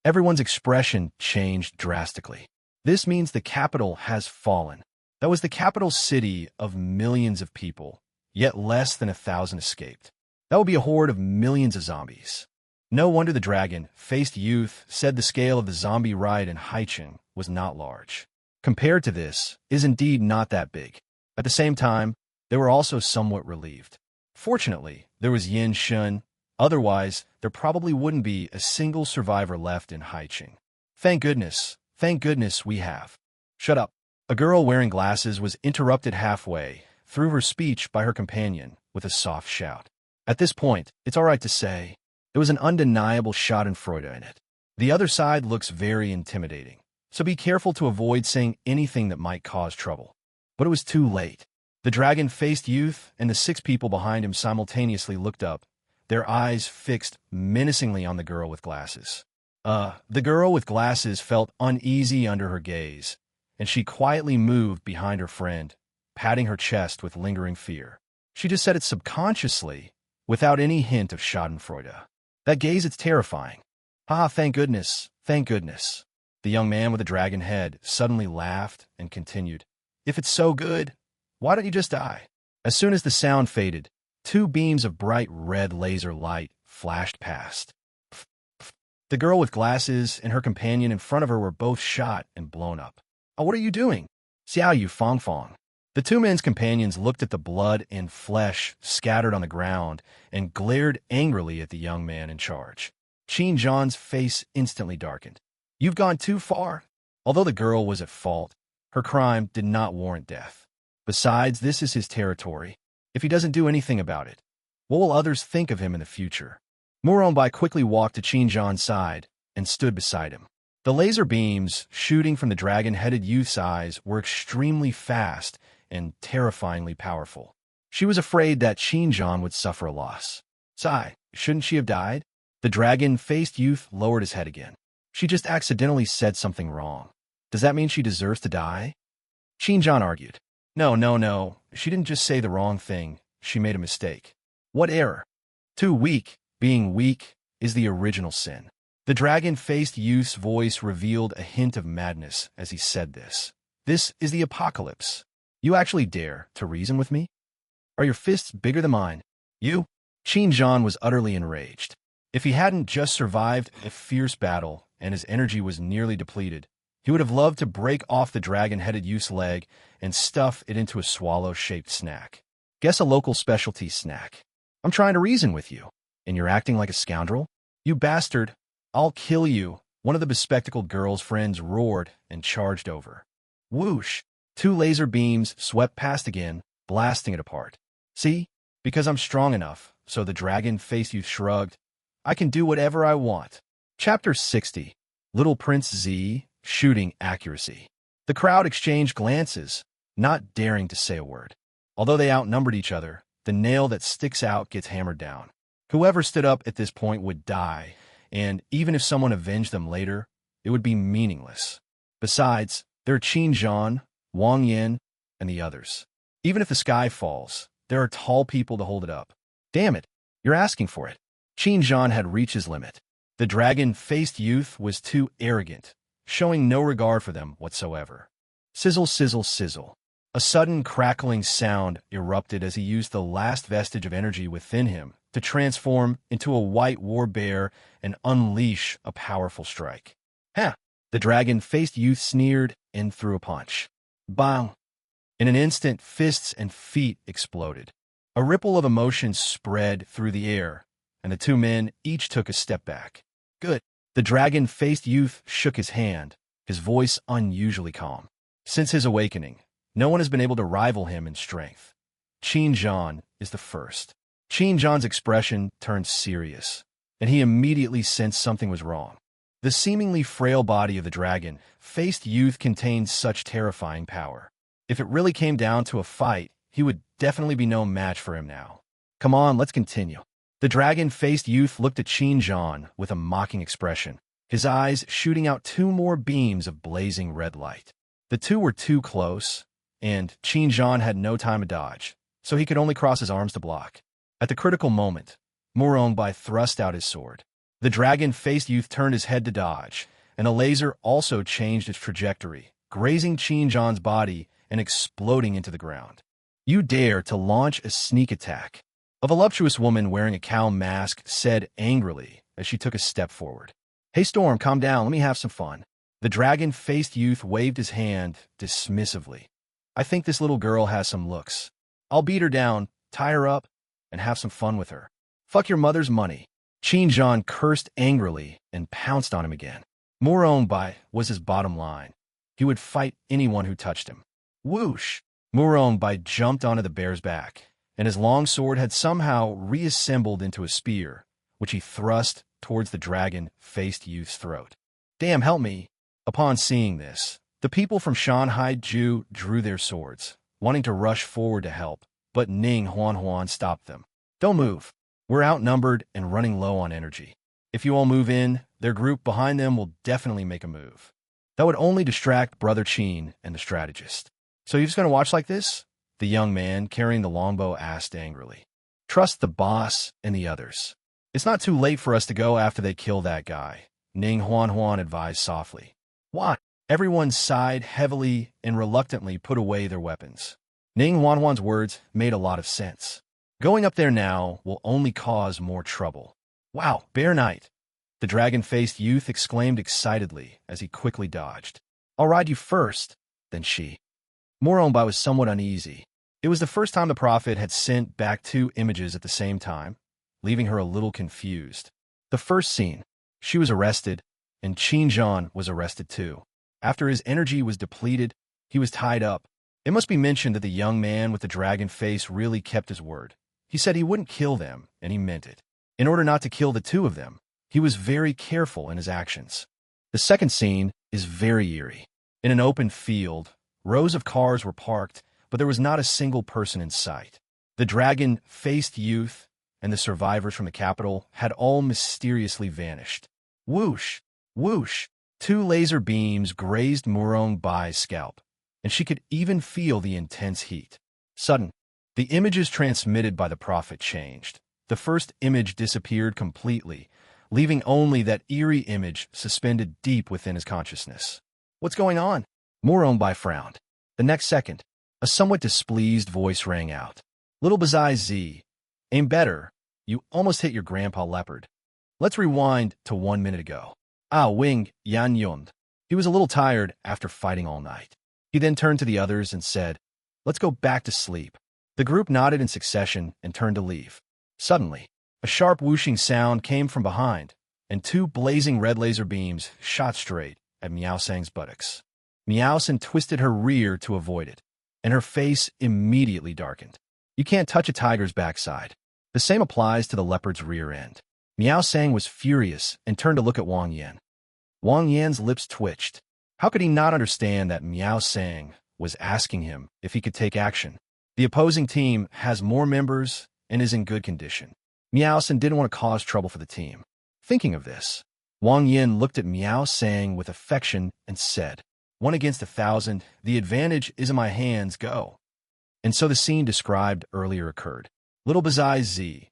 Everyone's expression changed drastically. This means the capital has fallen. That was the capital city of millions of people, yet less than 1,000 escaped. That would be a horde of millions of zombies. No wonder the dragon-faced youth said the scale of the zombie riot in Haicheng was not large. Compared to this, is indeed not that big. At the same time, they were also somewhat relieved. Fortunately, there was Yin Shun. Otherwise, there probably wouldn't be a single survivor left in Haicheng. Thank goodness we have. Shut up. A girl wearing glasses was interrupted halfway through her speech by her companion with a soft shout. At this point, it's all right to say, there was an undeniable schadenfreude in it. The other side looks very intimidating, so be careful to avoid saying anything that might cause trouble. But it was too late. The dragon-faced youth and the 6 people behind him simultaneously looked up, their eyes fixed menacingly on the girl with glasses. The girl with glasses felt uneasy under her gaze, and she quietly moved behind her friend, patting her chest with lingering fear. She just said it subconsciously, without any hint of schadenfreude. That gaze, it's terrifying. Thank goodness. The young man with the dragon head suddenly laughed and continued. If it's so good, why don't you just die? As soon as the sound faded, 2 beams of bright red laser light flashed past. The girl with glasses and her companion in front of her were both shot and blown up. Oh, what are you doing? Xiao Yu Fong Fong. The 2 men's companions looked at the blood and flesh scattered on the ground and glared angrily at the young man in charge. Xinjiang's face instantly darkened. You've gone too far. Although the girl was at fault, her crime did not warrant death. Besides, this is his territory. If he doesn't do anything about it, what will others think of him in the future? Muronbai quickly walked to Xinjiang's side and stood beside him. The laser beams shooting from the dragon-headed youth's eyes were extremely fast and terrifyingly powerful. She was afraid that Xinjiang would suffer a loss. Sigh, shouldn't she have died? The dragon-faced youth lowered his head again. She just accidentally said something wrong. Does that mean she deserves to die? Xinjiang argued. No. She didn't just say the wrong thing. She made a mistake. What error? Too weak. Being weak is the original sin. The dragon-faced youth's voice revealed a hint of madness as he said this. This is the apocalypse. You actually dare to reason with me? Are your fists bigger than mine? You? Xinjiang was utterly enraged. If he hadn't just survived a fierce battle and his energy was nearly depleted, he would have loved to break off the dragon-headed youth's leg and stuff it into a swallow-shaped snack. Guess a local specialty snack. I'm trying to reason with you, and you're acting like a scoundrel? You bastard! I'll kill you! One of the bespectacled girl's friends roared and charged over. Whoosh! 2 laser beams swept past again, blasting it apart. See? Because I'm strong enough, so the dragon-faced youth shrugged. I can do whatever I want. Chapter 60. Little Prince Z, Shooting Accuracy. The crowd exchanged glances, not daring to say a word. Although they outnumbered each other, the nail that sticks out gets hammered down. Whoever stood up at this point would die, and even if someone avenged them later, it would be meaningless. Besides, there are Xinjiang, Wang Yin, and the others. Even if the sky falls, there are tall people to hold it up. Damn it, you're asking for it. Xinjiang had reached his limit. The dragon-faced youth was too arrogant, showing no regard for them whatsoever. Sizzle, sizzle, sizzle. A sudden crackling sound erupted as he used the last vestige of energy within him to transform into a white war bear and unleash a powerful strike. Ha! The dragon-faced youth sneered and threw a punch. Bang! In an instant, fists and feet exploded. A ripple of emotion spread through the air, and the two men each took a step back. Good. The dragon-faced youth shook his hand, his voice unusually calm. Since his awakening, no one has been able to rival him in strength. Qin Zhan is the first. Qin Zhan's expression turned serious, and he immediately sensed something was wrong. The seemingly frail body of the dragon-faced youth contained such terrifying power. If it really came down to a fight, he would definitely be no match for him now. Come on, let's continue. The dragon-faced youth looked at Qin Zhan with a mocking expression, his eyes shooting out two more beams of blazing red light. The two were too close, and Qin Zhan had no time to dodge, so he could only cross his arms to block. At the critical moment, Murongbai thrust out his sword. The dragon-faced youth turned his head to dodge, and a laser also changed its trajectory, grazing Qin Zhan's body and exploding into the ground. You dare to launch a sneak attack? A voluptuous woman wearing a cow mask said angrily as she took a step forward. Hey Storm, calm down, let me have some fun. The dragon-faced youth waved his hand dismissively. I think this little girl has some looks. I'll beat her down, tie her up, and have some fun with her. Fuck your mother's money. Qin Zhan cursed angrily and pounced on him again. Murongbai was his bottom line. He would fight anyone who touched him. Whoosh! Murongbai jumped onto the bear's back, and his long sword had somehow reassembled into a spear, which he thrust towards the dragon-faced youth's throat. Damn, help me! Upon seeing this, the people from Shanghai Ju drew their swords, wanting to rush forward to help, but Ning Huanhuan stopped them. Don't move. We're outnumbered and running low on energy. If you all move in, their group behind them will definitely make a move. That would only distract Brother Qin and the strategist. So you're just going to watch like this? The young man carrying the longbow asked angrily. Trust the boss and the others. It's not too late for us to go after they kill that guy, Ning Huanhuan advised softly. What? Everyone sighed heavily and reluctantly put away their weapons. Ning Huanhuan's words made a lot of sense. Going up there now will only cause more trouble. Wow, Bear Knight! The dragon-faced youth exclaimed excitedly as he quickly dodged. I'll ride you first, then she. Murongbai was somewhat uneasy. It was the first time the prophet had sent back two images at the same time, leaving her a little confused. The first scene, she was arrested, and Qin Zhan was arrested too. After his energy was depleted, he was tied up. It must be mentioned that the young man with the dragon face really kept his word. He said he wouldn't kill them, and he meant it. In order not to kill the two of them, he was very careful in his actions. The second scene is very eerie. In an open field, rows of cars were parked, but there was not a single person in sight. The dragon-faced youth and the survivors from the capital had all mysteriously vanished. Whoosh! Whoosh! Two laser beams grazed Murongbai's scalp, and she could even feel the intense heat. Suddenly, the images transmitted by the prophet changed. The first image disappeared completely, leaving only that eerie image suspended deep within his consciousness. What's going on? Murongbai frowned. The next second, a somewhat displeased voice rang out. Little Bazai Z, aim better. You almost hit your grandpa leopard. Let's rewind to 1 minute ago. Ah, Wing Yan Yund. He was a little tired after fighting all night. He then turned to the others and said, Let's go back to sleep. The group nodded in succession and turned to leave. Suddenly, a sharp whooshing sound came from behind, and two blazing red laser beams shot straight at Miao Sang's buttocks. Miao Sang twisted her rear to avoid it, and her face immediately darkened. You can't touch a tiger's backside. The same applies to the leopard's rear end. Miao Sang was furious and turned to look at Wang Yan. Wang Yan's lips twitched. How could he not understand that Miao Sang was asking him if he could take action? The opposing team has more members and is in good condition. Miao Sang didn't want to cause trouble for the team. Thinking of this, Wang Yan looked at Miao Sang with affection and said, 1 against 1,000, the advantage is in my hands, go. And so the scene described earlier occurred. Little Bazai Z,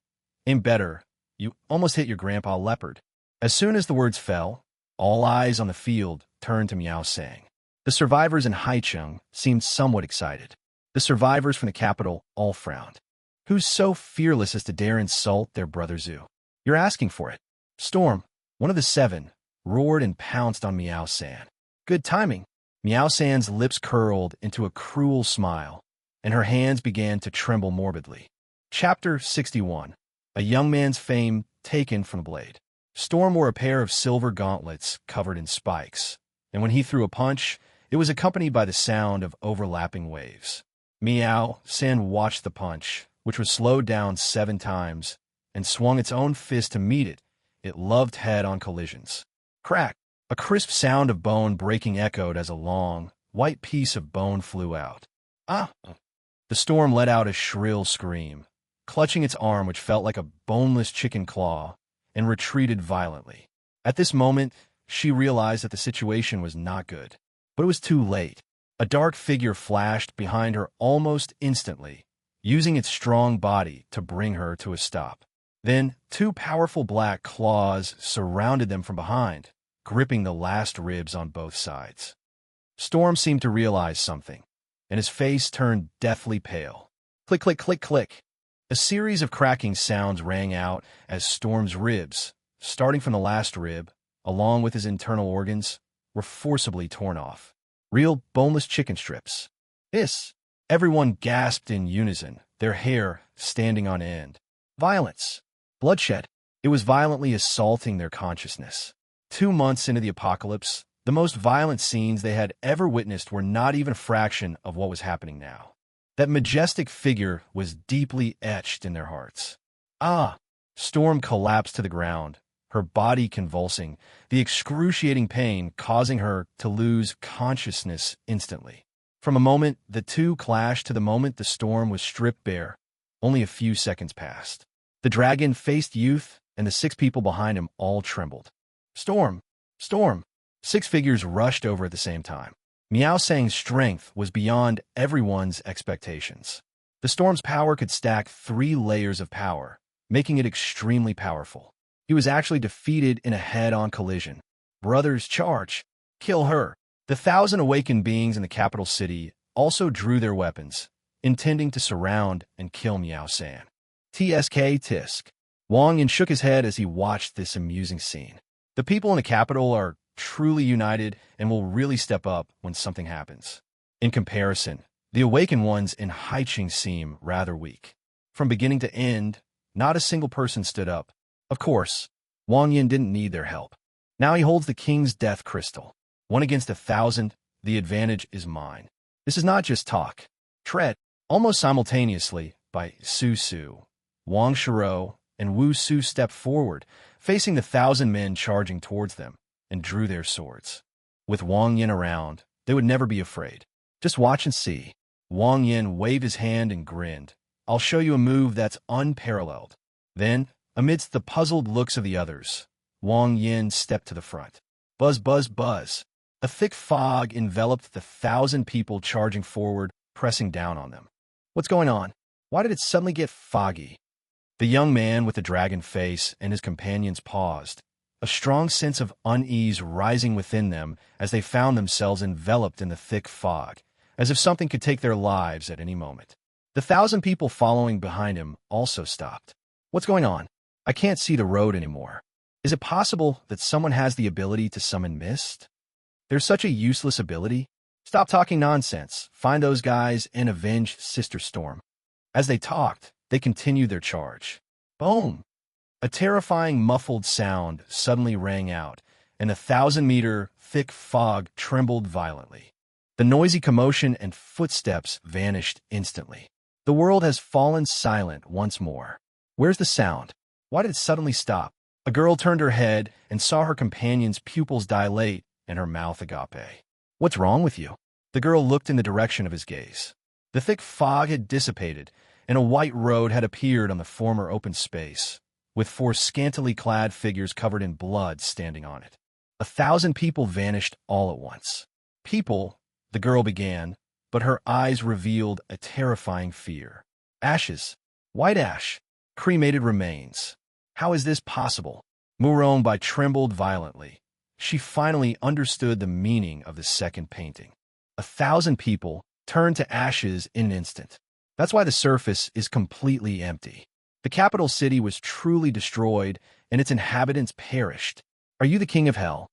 aim better. You almost hit your grandpa leopard. As soon as the words fell, all eyes on the field turned to Miao Sang. The survivors in Haicheng seemed somewhat excited. The survivors from the capital all frowned. Who's so fearless as to dare insult their brother Zhu? You're asking for it. Storm, one of the seven, roared and pounced on Miao San. Good timing. Miao San's lips curled into a cruel smile, and her hands began to tremble morbidly. Chapter 61. A young man's fame taken from the blade. Storm wore a pair of silver gauntlets covered in spikes, and when he threw a punch, it was accompanied by the sound of overlapping waves. Miao San watched the punch, which was slowed down 7 times, and swung its own fist to meet it. It loved head-on collisions. Crack! A crisp sound of bone breaking echoed as a long, white piece of bone flew out. Ah! The storm let out a shrill scream, clutching its arm which felt like a boneless chicken claw, and retreated violently. At this moment, she realized that the situation was not good. But it was too late. A dark figure flashed behind her almost instantly, using its strong body to bring her to a stop. Then, 2 powerful black claws surrounded them from behind, gripping the last ribs on both sides. Storm seemed to realize something, and his face turned deathly pale. Click, click, click, click. A series of cracking sounds rang out as Storm's ribs, starting from the last rib, along with his internal organs, were forcibly torn off. Real boneless chicken strips. Hiss! Everyone gasped in unison, their hair standing on end. Violence. Bloodshed. It was violently assaulting their consciousness. 2 months into the apocalypse, the most violent scenes they had ever witnessed were not even a fraction of what was happening now. That majestic figure was deeply etched in their hearts. Ah! Storm collapsed to the ground, her body convulsing, the excruciating pain causing her to lose consciousness instantly. From a moment the two clashed to the moment the storm was stripped bare, only a few seconds passed. The dragon faced youth, and the 6 people behind him all trembled. Storm! Storm! 6 figures rushed over at the same time. Miao Sang's strength was beyond everyone's expectations. The storm's power could stack 3 layers of power, making it extremely powerful. He was actually defeated in a head-on collision. Brothers, charge! Kill her! The 1,000 awakened beings in the capital city also drew their weapons, intending to surround and kill Miao San. TSK Tisk. Wang Yin shook his head as he watched this amusing scene. The people in the capital are truly united and will really step up when something happens. In comparison, the awakened ones in Haicheng seem rather weak. From beginning to end, not a single person stood up. Of course, Wang Yin didn't need their help. Now he holds the king's death crystal. 1 against 1,000, the advantage is mine. This is not just talk. Tread, almost simultaneously, by Su Su, Wang Shiro, and Wu Su stepped forward, facing the 1,000 men charging towards them, and drew their swords. With Wang Yin around, they would never be afraid. Just watch and see. Wang Yin waved his hand and grinned. I'll show you a move that's unparalleled. Then, amidst the puzzled looks of the others, Wang Yin stepped to the front. Buzz, buzz, buzz. A thick fog enveloped the 1,000 people charging forward, pressing down on them. What's going on? Why did it suddenly get foggy? The young man with the dragon face and his companions paused, a strong sense of unease rising within them as they found themselves enveloped in the thick fog, as if something could take their lives at any moment. The 1,000 people following behind him also stopped. What's going on? I can't see the road anymore. Is it possible that someone has the ability to summon mist? There's such a useless ability. Stop talking nonsense. Find those guys and avenge Sister Storm. As they talked, they continued their charge. Boom! A terrifying muffled sound suddenly rang out, and the 1,000-meter thick fog trembled violently. The noisy commotion and footsteps vanished instantly. The world has fallen silent once more. Where's the sound? Why did it suddenly stop? A girl turned her head and saw her companion's pupils dilate and her mouth agape. What's wrong with you? The girl looked in the direction of his gaze. The thick fog had dissipated, and a white road had appeared on the former open space, with 4 scantily clad figures covered in blood standing on it. 1,000 people vanished all at once. People, the girl began, but her eyes revealed a terrifying fear. Ashes, white ash, cremated remains. How is this possible? Murongbai trembled violently. She finally understood the meaning of the second painting. 1,000 people turned to ashes in an instant. That's why the surface is completely empty. The capital city was truly destroyed, and its inhabitants perished. Are you the king of hell?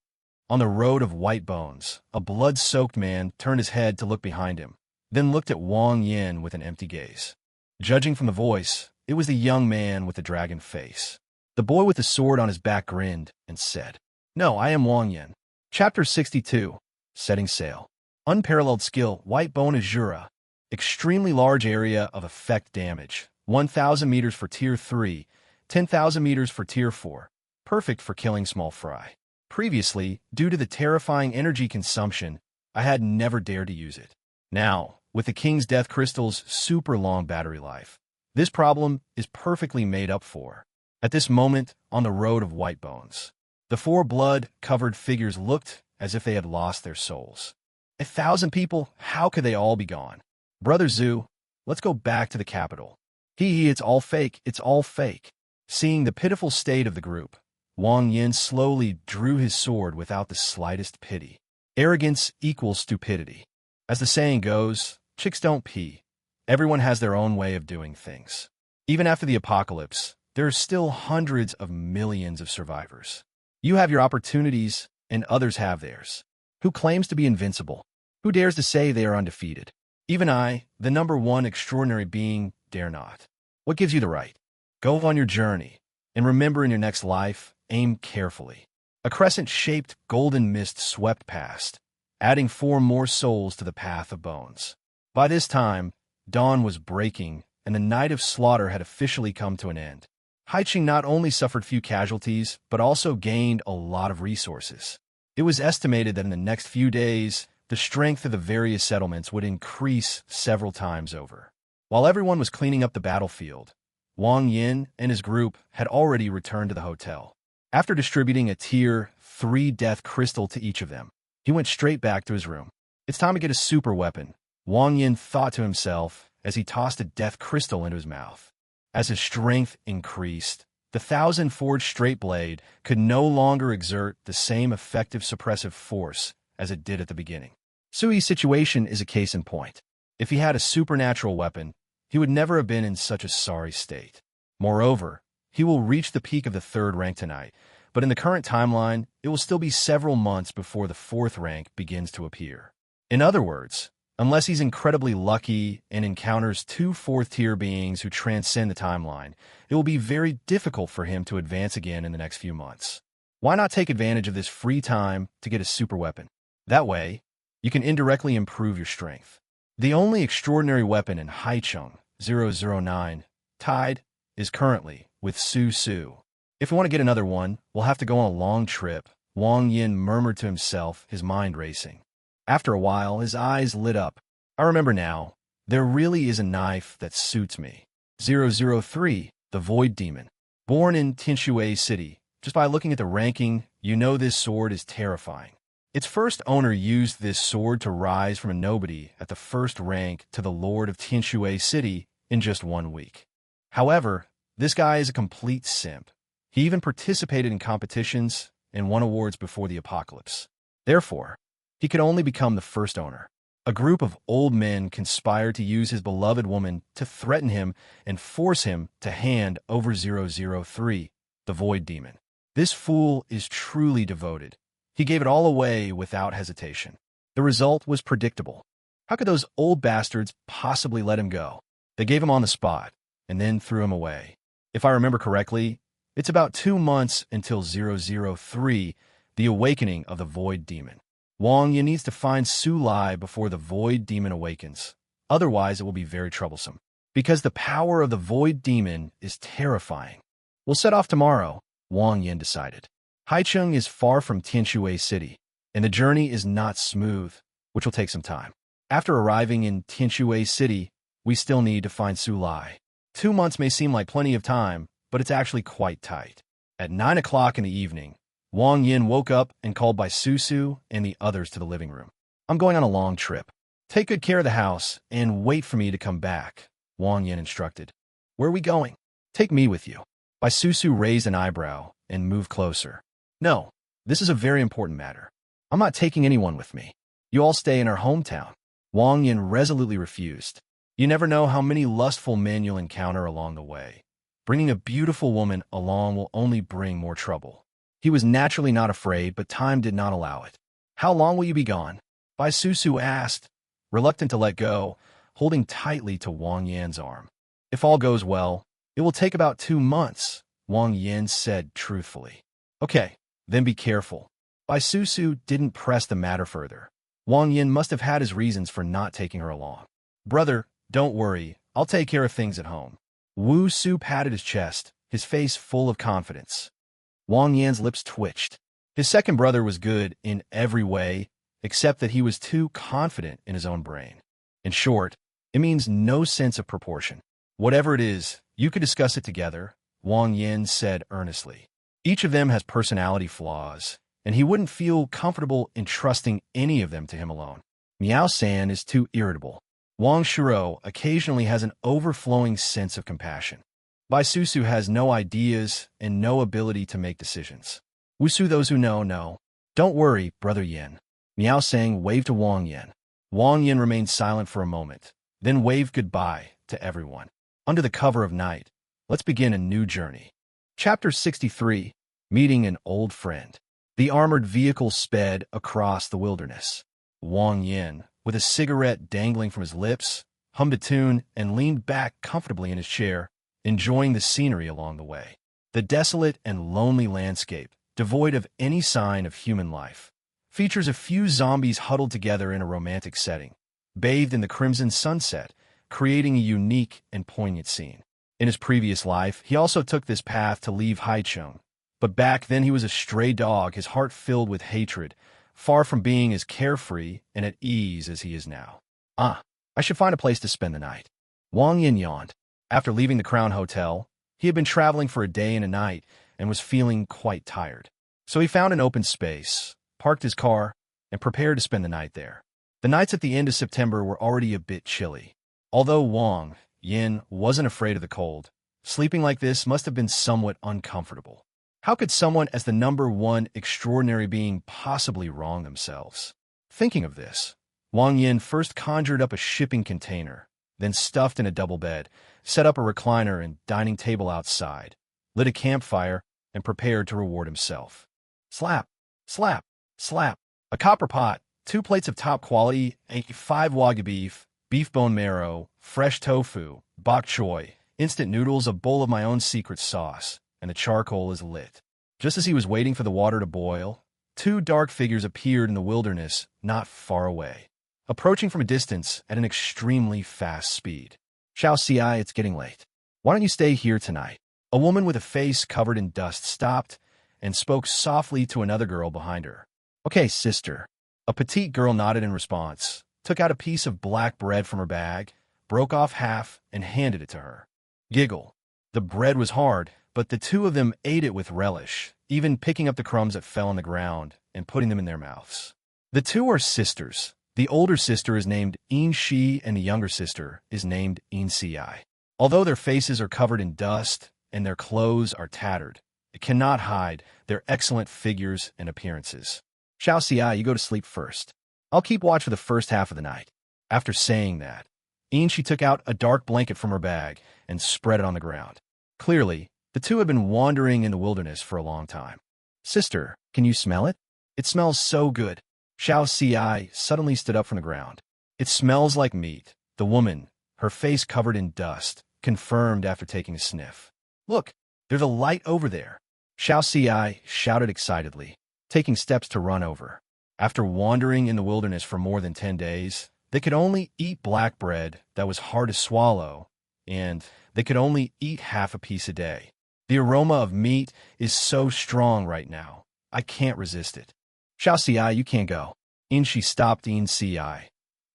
On the road of white bones, a blood-soaked man turned his head to look behind him, then looked at Wang Yin with an empty gaze. Judging from the voice, it was the young man with the dragon face. The boy with the sword on his back grinned and said, "No, I am Wang Yin." Chapter 62. Setting Sail. Unparalleled skill, White Bone Azura. Extremely large area of effect damage. 1,000 meters for Tier 3, 10,000 meters for Tier 4. Perfect for killing small fry. Previously, due to the terrifying energy consumption, I had never dared to use it. Now, with the King's Death Crystal's super long battery life, this problem is perfectly made up for. At this moment, on the road of white bones, the four blood-covered figures looked as if they had lost their souls. 1,000 people, how could they all be gone? Brother Zhu, let's go back to the capital. It's all fake, it's all fake. Seeing the pitiful state of the group, Wang Yin slowly drew his sword without the slightest pity. Arrogance equals stupidity. As the saying goes, chicks don't pee. Everyone has their own way of doing things. Even after the apocalypse, there are still hundreds of millions of survivors. You have your opportunities, and others have theirs. Who claims to be invincible? Who dares to say they are undefeated? Even I, the #1 extraordinary being, dare not. What gives you the right? Go on your journey, and remember in your next life, aim carefully. A crescent-shaped golden mist swept past, adding 4 more souls to the path of bones. By this time, dawn was breaking, and the night of slaughter had officially come to an end. Haiqing not only suffered few casualties, but also gained a lot of resources. It was estimated that in the next few days, the strength of the various settlements would increase several times over. While everyone was cleaning up the battlefield, Wang Yin and his group had already returned to the hotel. After distributing a Tier 3 death crystal to each of them, he went straight back to his room. It's time to get a super weapon, Wang Yin thought to himself as he tossed a death crystal into his mouth. As his strength increased, the 1,000-forged straight blade could no longer exert the same effective suppressive force as it did at the beginning. Sui's situation is a case in point. If he had a supernatural weapon, he would never have been in such a sorry state. Moreover, he will reach the peak of the 3rd rank tonight, but in the current timeline, it will still be several months before the 4th rank begins to appear. In other words, unless he's incredibly lucky and encounters 2 4th-tier beings who transcend the timeline, it will be very difficult for him to advance again in the next few months. Why not take advantage of this free time to get a super weapon? That way, you can indirectly improve your strength. The only extraordinary weapon in Haicheng 009 Tide is currently with Su. If we want to get another one, we'll have to go on a long trip, Wang Yin murmured to himself, his mind racing. After a while, his eyes lit up. I remember now. There really is a knife that suits me. 003, the Void Demon. Born in Tinshui City. Just by looking at the ranking, you know this sword is terrifying. Its first owner used this sword to rise from a nobody at the 1st rank to the Lord of Tinshui City in just 1 week. However, this guy is a complete simp. He even participated in competitions and won awards before the apocalypse. Therefore, he could only become the first owner. A group of old men conspired to use his beloved woman to threaten him and force him to hand over 003, the Void Demon. This fool is truly devoted. He gave it all away without hesitation. The result was predictable. How could those old bastards possibly let him go? They gave him on the spot, and then threw him away. If I remember correctly, it's about 2 months until 003, the awakening of the Void Demon. Wang Yin needs to find Su Lai before the Void Demon awakens. Otherwise, it will be very troublesome. Because the power of the Void Demon is terrifying. We'll set off tomorrow, Wang Yin decided. Haicheng is far from Tianshui City, and the journey is not smooth, which will take some time. After arriving in Tianshui City, we still need to find Su Lai. 2 months may seem like plenty of time, but it's actually quite tight. At 9 o'clock in the evening, Wang Yin woke up and called by Su and the others to the living room. I'm going on a long trip. Take good care of the house and wait for me to come back, Wang Yin instructed. Where are we going? Take me with you. Susu raised an eyebrow and moved closer. No, this is a very important matter. I'm not taking anyone with me. You all stay in our hometown. Wang Yin resolutely refused. You never know how many lustful men you'll encounter along the way. Bringing a beautiful woman along will only bring more trouble. He was naturally not afraid, but time did not allow it. How long will you be gone? Susu asked, reluctant to let go, holding tightly to Wang Yan's arm. If all goes well, it will take about 2 months, Wang Yan said truthfully. Okay, then be careful. Susu didn't press the matter further. Wang Yin must have had his reasons for not taking her along. Brother, don't worry, I'll take care of things at home. Wu Su patted his chest, his face full of confidence. Wang Yan's lips twitched. His second brother was good in every way, except that he was too confident in his own brain. In short, it means no sense of proportion. Whatever it is, you could discuss it together, Wang Yin said earnestly. Each of them has personality flaws, and he wouldn't feel comfortable entrusting any of them to him alone. Miao San is too irritable. Wang Shiro occasionally has an overflowing sense of compassion. Susu has no ideas and no ability to make decisions. Wusu, those who know. Don't worry, Brother Yin. Miao Sang waved to Wang Yin. Wang Yin remained silent for a moment, then waved goodbye to everyone. Under the cover of night, let's begin a new journey. Chapter 63, Meeting an Old Friend. The armored vehicle sped across the wilderness. Wang Yin, with a cigarette dangling from his lips, hummed a tune and leaned back comfortably in his chair, enjoying the scenery along the way. The desolate and lonely landscape, devoid of any sign of human life, features a few zombies huddled together in a romantic setting, bathed in the crimson sunset, creating a unique and poignant scene. In his previous life, he also took this path to leave Haicheng, but back then he was a stray dog, his heart filled with hatred, far from being as carefree and at ease as he is now. I should find a place to spend the night. Wang Yin yawned. After leaving the Crown Hotel, he had been traveling for a day and a night and was feeling quite tired. So he found an open space, parked his car, and prepared to spend the night there. The nights at the end of September were already a bit chilly. Although Wang Yin wasn't afraid of the cold, sleeping like this must have been somewhat uncomfortable. How could someone as the number one extraordinary being possibly wrong themselves? Thinking of this, Wang Yin first conjured up a shipping container, then stuffed in a double bed, set up a recliner and dining table outside, lit a campfire, and prepared to reward himself. Slap, slap, slap. A copper pot, 2 plates of top quality, 5 wagyu beef, beef bone marrow, fresh tofu, bok choy, instant noodles, a bowl of my own secret sauce, and the charcoal is lit. Just as he was waiting for the water to boil, 2 dark figures appeared in the wilderness not far away, approaching from a distance at an extremely fast speed. Xiao Xi, it's getting late. Why don't you stay here tonight? A woman with a face covered in dust stopped and spoke softly to another girl behind her. Okay, sister. A petite girl nodded in response, took out a piece of black bread from her bag, broke off half, and handed it to her. Giggle. The bread was hard, but the 2 of them ate it with relish, even picking up the crumbs that fell on the ground and putting them in their mouths. The 2 are sisters. The older sister is named In Shi and the younger sister is named In Si. Although their faces are covered in dust and their clothes are tattered, it cannot hide their excellent figures and appearances. Xiao Xi, you go to sleep first. I'll keep watch for the first half of the night. After saying that, In Shi took out a dark blanket from her bag and spread it on the ground. Clearly, the 2 had been wandering in the wilderness for a long time. Sister, can you smell it? It smells so good. Xiao Xi suddenly stood up from the ground. It smells like meat, the woman, her face covered in dust, confirmed after taking a sniff. Look, there's a light over there. Xiao Xi shouted excitedly, taking steps to run over. After wandering in the wilderness for more than 10 days, they could only eat black bread that was hard to swallow, and they could only eat half a piece a day. The aroma of meat is so strong right now, I can't resist it. Xiao Xi, you can't go. In Shi stopped In Si.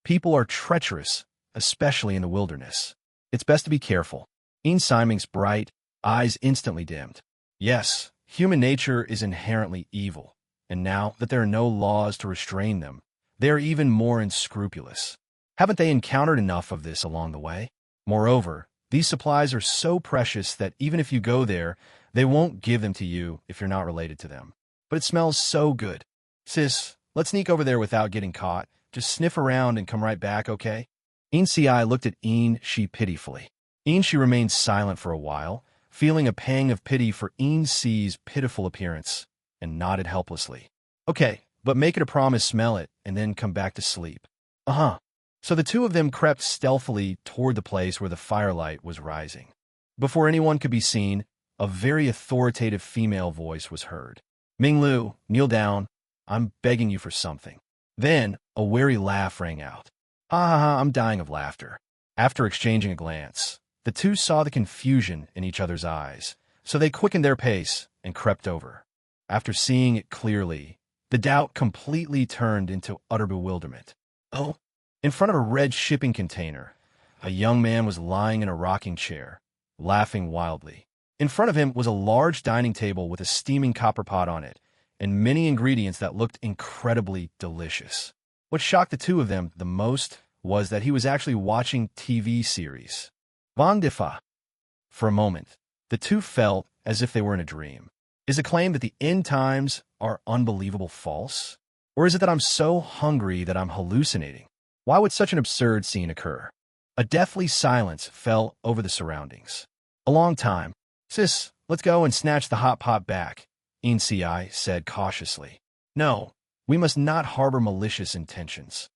People are treacherous, especially in the wilderness. It's best to be careful. In Siming's bright eyes instantly dimmed. Yes, human nature is inherently evil, and now that there are no laws to restrain them, they are even more unscrupulous. Haven't they encountered enough of this along the way? Moreover, These supplies are so precious that even if you go there, they won't give them to you if you're not related to them. But it smells so good. Sis, let's sneak over there without getting caught. Just sniff around and come right back, okay? Insi looked at Shi pitifully. Shi remained silent for a while, feeling a pang of pity for Si's pitiful appearance, and nodded helplessly. Okay, but make it a promise, smell it, and then come back to sleep. Uh-huh. So the two of them crept stealthily toward the place where the firelight was rising. Before anyone could be seen, a very authoritative female voice was heard. Minglu, kneel down. I'm begging you for something. Then, a wary laugh rang out. Ha ha ha, I'm dying of laughter. After exchanging a glance, the two saw the confusion in each other's eyes, so they quickened their pace and crept over. After seeing it clearly, the doubt completely turned into utter bewilderment. Oh? In front of a red shipping container, a young man was lying in a rocking chair, laughing wildly. In front of him was a large dining table with a steaming copper pot on it, and many ingredients that looked incredibly delicious. What shocked the two of them the most was that he was actually watching TV series. Vandifa. For a moment, the two felt as if they were in a dream. Is the claim that the end times are unbelievable false? Or is it that I'm so hungry that I'm hallucinating? Why would such an absurd scene occur? A deathly silence fell over the surroundings. A long time. Sis, let's go and snatch the hot pot back, Inci said cautiously. No, we must not harbor malicious intentions.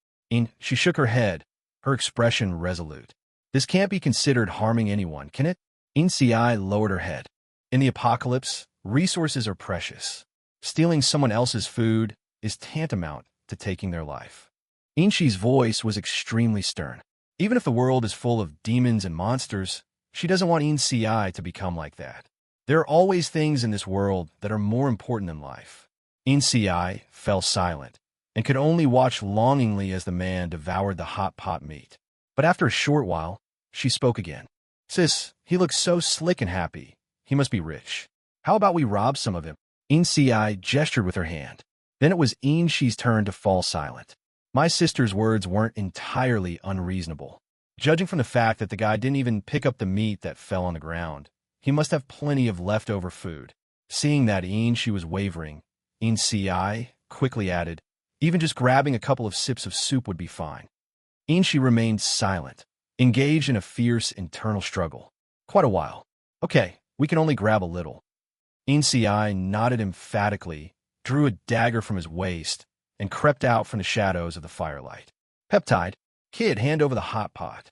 She shook her head, her expression resolute. This can't be considered harming anyone, can it? Inci lowered her head. In the apocalypse, resources are precious. Stealing someone else's food is tantamount to taking their life. Inshi's voice was extremely stern. Even if the world is full of demons and monsters, she doesn't want Inci to become like that. There are always things in this world that are more important than life. Inci fell silent and could only watch longingly as the man devoured the hot pot meat. But after a short while, she spoke again. Sis, he looks so slick and happy. He must be rich. How about we rob some of him? Inci gestured with her hand. Then it was Inshi's turn to fall silent. My sister's words weren't entirely unreasonable. Judging from the fact that the guy didn't even pick up the meat that fell on the ground, he must have plenty of leftover food. Seeing that Inshi was wavering, Inci quickly added, even just grabbing a couple of sips of soup would be fine. Inshi remained silent, engaged in a fierce internal struggle. Quite a while. Okay, we can only grab a little. Inci nodded emphatically, drew a dagger from his waist, and crept out from the shadows of the firelight. Peptide, kid, hand over the hot pot.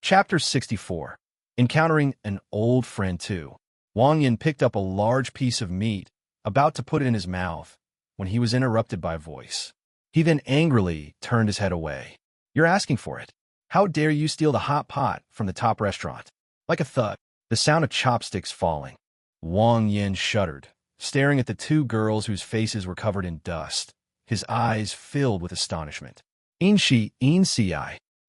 Chapter 64. Encountering an old friend too. Wang Yin picked up a large piece of meat, about to put it in his mouth, when he was interrupted by a voice. He then angrily turned his head away. You're asking for it. How dare you steal the hot pot from the top restaurant? Like a thug. The sound of chopsticks falling. Wang Yin shuddered, staring at the two girls whose faces were covered in dust, his eyes filled with astonishment. Inci,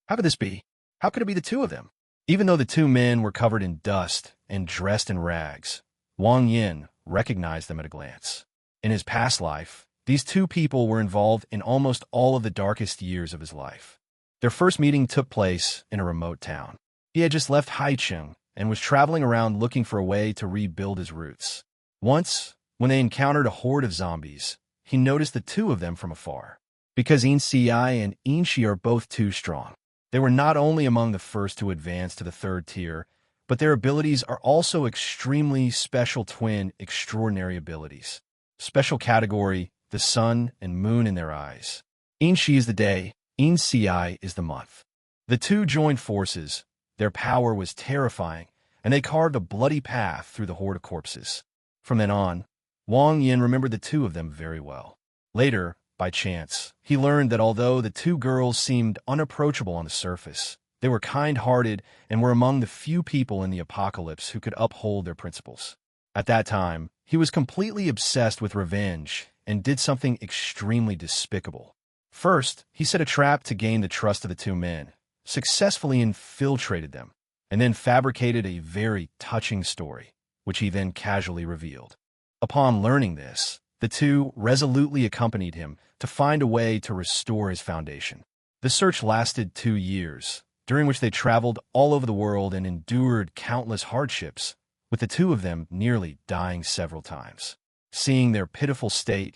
how could this be? How could it be the two of them? Even though the two men were covered in dust and dressed in rags, Wang Yin recognized them at a glance. In his past life, these two people were involved in almost all of the darkest years of his life. Their first meeting took place in a remote town. He had just left Haicheng and was traveling around looking for a way to rebuild his roots. Once, when they encountered a horde of zombies, he noticed the two of them from afar. Because Inci and Inshi are both too strong, they were not only among the first to advance to the third tier, but their abilities are also extremely special twin extraordinary abilities. Special category, the sun and moon in their eyes. Inshi is the day, Inci is the month. The two joined forces. Their power was terrifying, and they carved a bloody path through the horde of corpses. From then on, Wang Yin remembered the two of them very well. Later, by chance, he learned that although the two girls seemed unapproachable on the surface, they were kind-hearted and were among the few people in the apocalypse who could uphold their principles. At that time, he was completely obsessed with revenge and did something extremely despicable. First, he set a trap to gain the trust of the two men, successfully infiltrated them, and then fabricated a very touching story, which he then casually revealed. Upon learning this, the two resolutely accompanied him to find a way to restore his foundation. The search lasted 2 years, during which they traveled all over the world and endured countless hardships, with the two of them nearly dying several times. Seeing their pitiful state,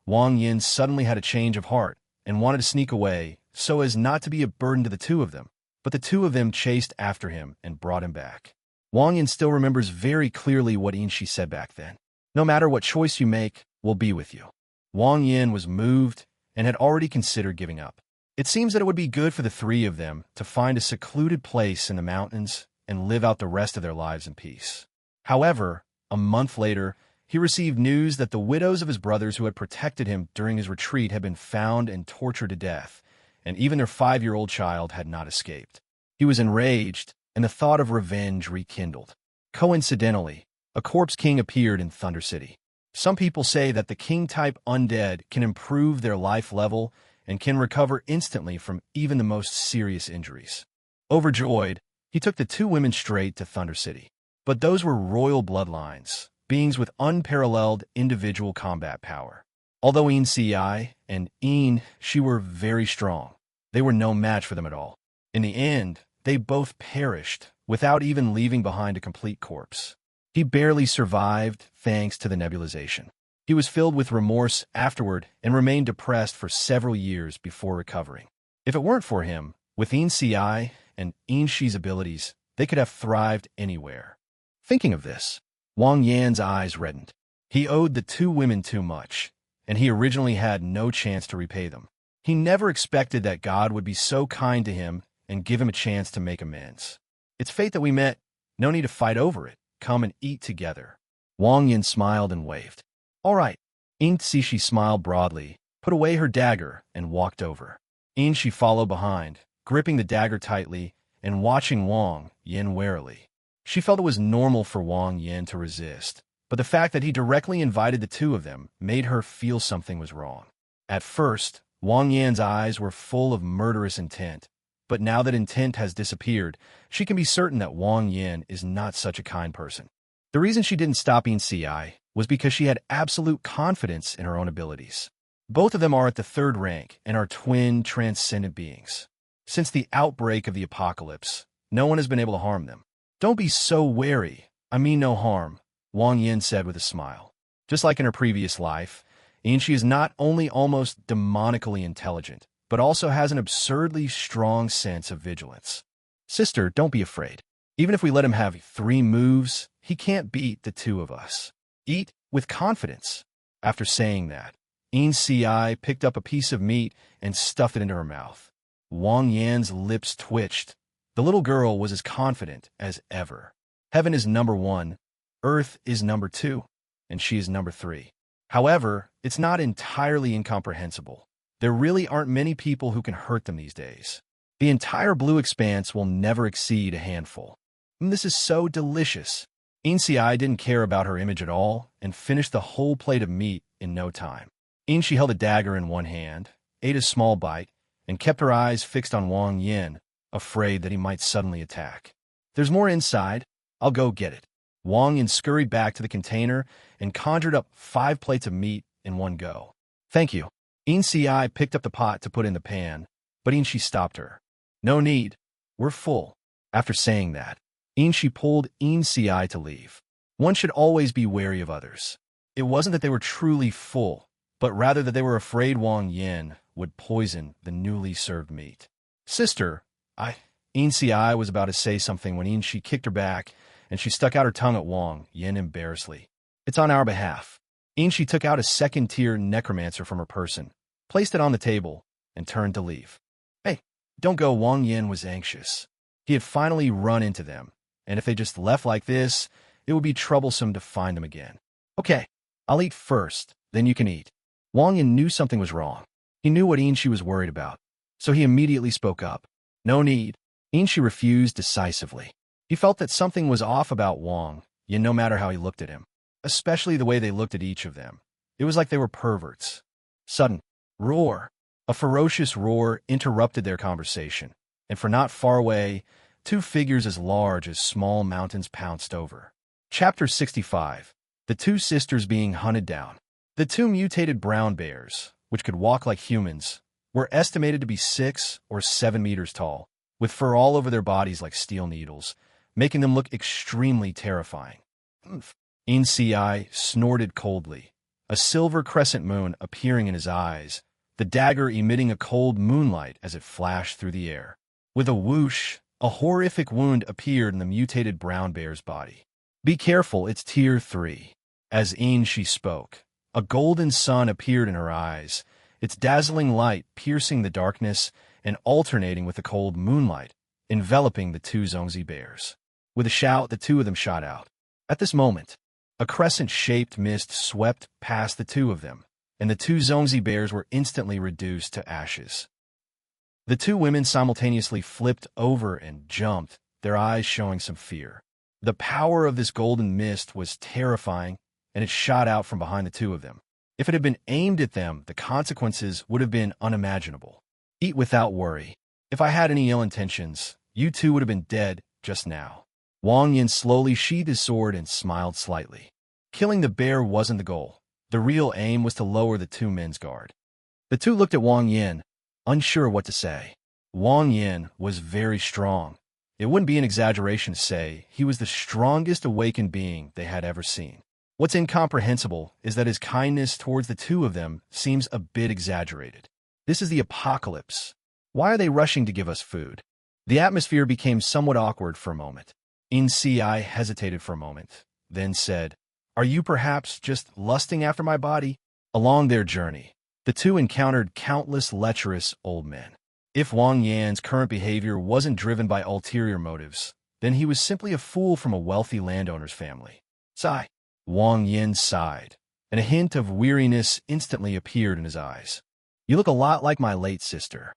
Wang Yin suddenly had a change of heart and wanted to sneak away so as not to be a burden to the two of them, but the two of them chased after him and brought him back. Wang Yin still remembers very clearly what Inshi said back then. No matter what choice you make, we'll be with you. Wang Yin was moved and had already considered giving up. It seems that it would be good for the three of them to find a secluded place in the mountains and live out the rest of their lives in peace. However, a month later, he received news that the widows of his brothers who had protected him during his retreat had been found and tortured to death, and even their 5-year-old child had not escaped. He was enraged, and the thought of revenge rekindled. Coincidentally, a corpse king appeared in Thunder City. Some people say that the king-type undead can improve their life level and can recover instantly from even the most serious injuries. Overjoyed, he took the two women straight to Thunder City. But those were royal bloodlines, beings with unparalleled individual combat power. Although Yin Si and Yin Shi were very strong, they were no match for them at all. In the end, they both perished without even leaving behind a complete corpse. He barely survived thanks to the nebulization. He was filled with remorse afterward and remained depressed for several years before recovering. If it weren't for him, with Yin Si and Yin Shi's abilities, they could have thrived anywhere. Thinking of this, Wang Yan's eyes reddened. He owed the two women too much, and he originally had no chance to repay them. He never expected that God would be so kind to him and give him a chance to make amends. It's fate that we met. No need to fight over it. Come and eat together. Wang Yin smiled and waved. All right. Yin Shi smiled broadly, put away her dagger, and walked over. Yin Shi followed behind, gripping the dagger tightly and watching Wang Yin warily. She felt it was normal for Wang Yin to resist, but the fact that he directly invited the two of them made her feel something was wrong. At first, Wang Yan's eyes were full of murderous intent, but now that intent has disappeared, she can be certain that Wang Yin is not such a kind person. The reason she didn't stop Yin Si was because she had absolute confidence in her own abilities. Both of them are at the 3rd rank and are twin transcendent beings. Since the outbreak of the apocalypse, no one has been able to harm them. Don't be so wary. I mean no harm, Wang Yin said with a smile. Just like in her previous life, Inshi is not only almost demonically intelligent, but also has an absurdly strong sense of vigilance. Sister, don't be afraid. Even if we let him have 3 moves, he can't beat the 2 of us. Eat with confidence. After saying that, Yin Si picked up a piece of meat and stuffed it into her mouth. Wang Yan's lips twitched. The little girl was as confident as ever. Heaven is number 1, Earth is number 2, and she is number 3. However, it's not entirely incomprehensible. There really aren't many people who can hurt them these days. The entire blue expanse will never exceed a handful. This is so delicious. Yin Si didn't care about her image at all and finished the whole plate of meat in no time. Inshi held a dagger in one hand, ate a small bite, and kept her eyes fixed on Wang Yin, afraid that he might suddenly attack. There's more inside. I'll go get it. Wang Yin scurried back to the container and conjured up 5 plates of meat in one go. Thank you. Yin Si picked up the pot to put in the pan, but Inshi stopped her. No need. We're full. After saying that, Inshi pulled Yin Si to leave. One should always be wary of others. It wasn't that they were truly full, but rather that they were afraid Wang Yin would poison the newly served meat. Sister, Yin Si was about to say something when Inshi kicked her back, and she stuck out her tongue at Wang Yin embarrassedly. It's on our behalf. Inshi took out a 2nd-tier necromancer from her person, placed it on the table, and turned to leave. Hey, don't go. Wang Yin was anxious. He had finally run into them, and if they just left like this, it would be troublesome to find them again. Okay, I'll eat first, then you can eat. Wang Yin knew something was wrong. He knew what Inshi was worried about, so he immediately spoke up. No need. Inshi refused decisively. He felt that something was off about Wang Yin no matter how he looked at him, especially the way they looked at each of them. It was like they were perverts. Sudden roar. A ferocious roar interrupted their conversation, and for not far away, 2 figures as large as small mountains pounced over. Chapter 65. The 2 sisters being hunted down. The 2 mutated brown bears, which could walk like humans, were estimated to be 6 or 7 meters tall, with fur all over their bodies like steel needles, making them look extremely terrifying. Inci snorted coldly, a silver crescent moon appearing in his eyes, the dagger emitting a cold moonlight as it flashed through the air. With a whoosh, a horrific wound appeared in the mutated brown bear's body. "Be careful, it's tier 3. As she spoke, a golden sun appeared in her eyes, its dazzling light piercing the darkness and alternating with the cold moonlight, enveloping the two Zongzi bears. With a shout, the two of them shot out. At this moment, a crescent-shaped mist swept past the two of them, and the two Zongzi bears were instantly reduced to ashes. The two women simultaneously flipped over and jumped, their eyes showing some fear. The power of this golden mist was terrifying, and it shot out from behind the two of them. If it had been aimed at them, the consequences would have been unimaginable. Eat without worry. If I had any ill intentions, you two would have been dead just now. Wang Yin slowly sheathed his sword and smiled slightly. Killing the bear wasn't the goal. The real aim was to lower the two men's guard. The two looked at Wang Yin, unsure what to say. Wang Yin was very strong. It wouldn't be an exaggeration to say he was the strongest awakened being they had ever seen. What's incomprehensible is that his kindness towards the two of them seems a bit exaggerated. This is the apocalypse. Why are they rushing to give us food? The atmosphere became somewhat awkward for a moment. Inci hesitated for a moment, then said, "Are you perhaps just lusting after my body?" Along their journey, the two encountered countless lecherous old men. If Wang Yan's current behavior wasn't driven by ulterior motives, then he was simply a fool from a wealthy landowner's family. Sigh. Wang Yin sighed, and a hint of weariness instantly appeared in his eyes. "You look a lot like my late sister.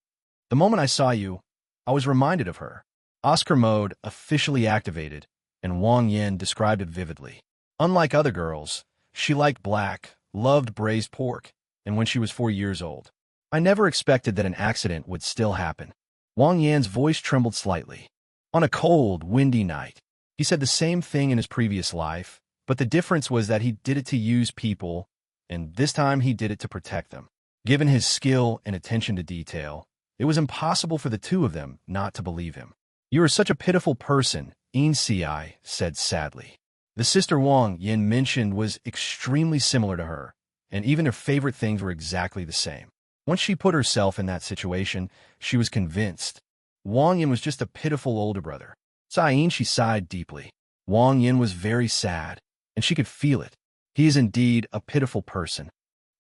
The moment I saw you, I was reminded of her." Oscar mode officially activated, and Wang Yin described it vividly. Unlike other girls, she liked black, loved braised pork, and when she was 4 years old. I never expected that an accident would still happen. Wang Yan's voice trembled slightly. On a cold, windy night, he said the same thing in his previous life, but the difference was that he did it to use people, and this time he did it to protect them. Given his skill and attention to detail, it was impossible for the two of them not to believe him. "You are such a pitiful person," Inci said sadly. The sister Wang Yin mentioned was extremely similar to her, and even her favorite things were exactly the same. Once she put herself in that situation, she was convinced. Wang Yin was just a pitiful older brother. She sighed deeply. Wang Yin was very sad, and she could feel it. He is indeed a pitiful person.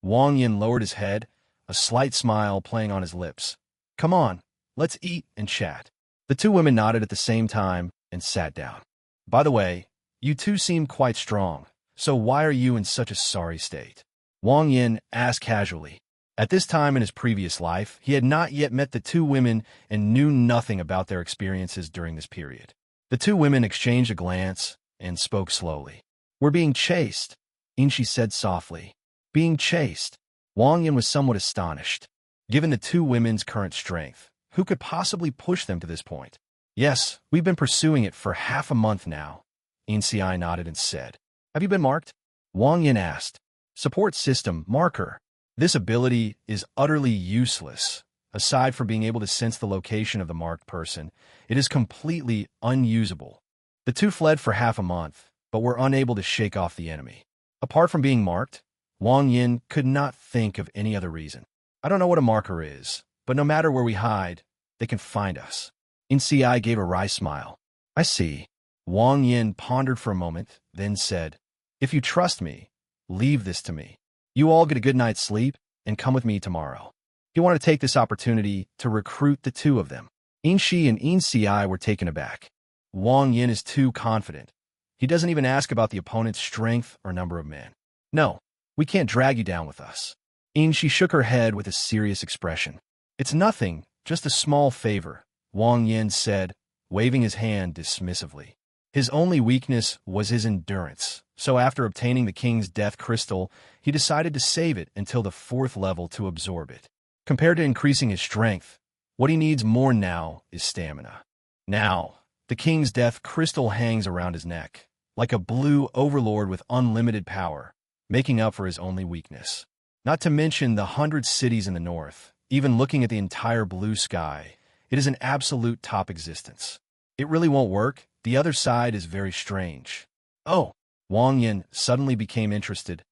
Wang Yin lowered his head, a slight smile playing on his lips. "Come on, let's eat and chat." The two women nodded at the same time and sat down. "By the way, you two seem quite strong, so why are you in such a sorry state?" Wang Yin asked casually. At this time in his previous life, he had not yet met the two women and knew nothing about their experiences during this period. The two women exchanged a glance and spoke slowly. "We're being chased," Inchi said softly. "Being chased?" Wang Yin was somewhat astonished. Given the two women's current strength, who could possibly push them to this point? "Yes, we've been pursuing it for half a month now," Inci nodded and said. "Have you been marked?" Wang Yin asked. "Support system marker. This ability is utterly useless. Aside from being able to sense the location of the marked person, it is completely unusable." The two fled for half a month, but were unable to shake off the enemy. Apart from being marked, Wang Yin could not think of any other reason. "I don't know what a marker is, but no matter where we hide, they can find us." Inci gave a wry smile. "I see." Wang Yin pondered for a moment, then said, "If you trust me, leave this to me. You all get a good night's sleep and come with me tomorrow." He wanted to take this opportunity to recruit the two of them. Inshi and Inci were taken aback. Wang Yin is too confident. He doesn't even ask about the opponent's strength or number of men. "No, we can't drag you down with us." Inshi shook her head with a serious expression. "It's nothing, just a small favor," Wang Yin said, waving his hand dismissively. His only weakness was his endurance, so after obtaining the king's death crystal, he decided to save it until the 4th level to absorb it. Compared to increasing his strength, what he needs more now is stamina. Now, the king's death crystal hangs around his neck, like a blue overlord with unlimited power, making up for his only weakness. Not to mention the 100 cities in the north. Even looking at the entire blue sky, It is an absolute top existence. It really won't work. The other side is very strange. Oh, Wang Yin suddenly became interested.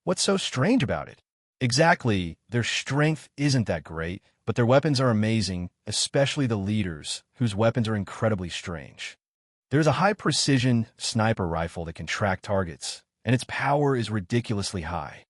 What's so strange about it? Exactly, their strength isn't that great, but their weapons are amazing, especially the leaders, whose weapons are incredibly strange. There's a high-precision sniper rifle that can track targets, and its power is ridiculously high.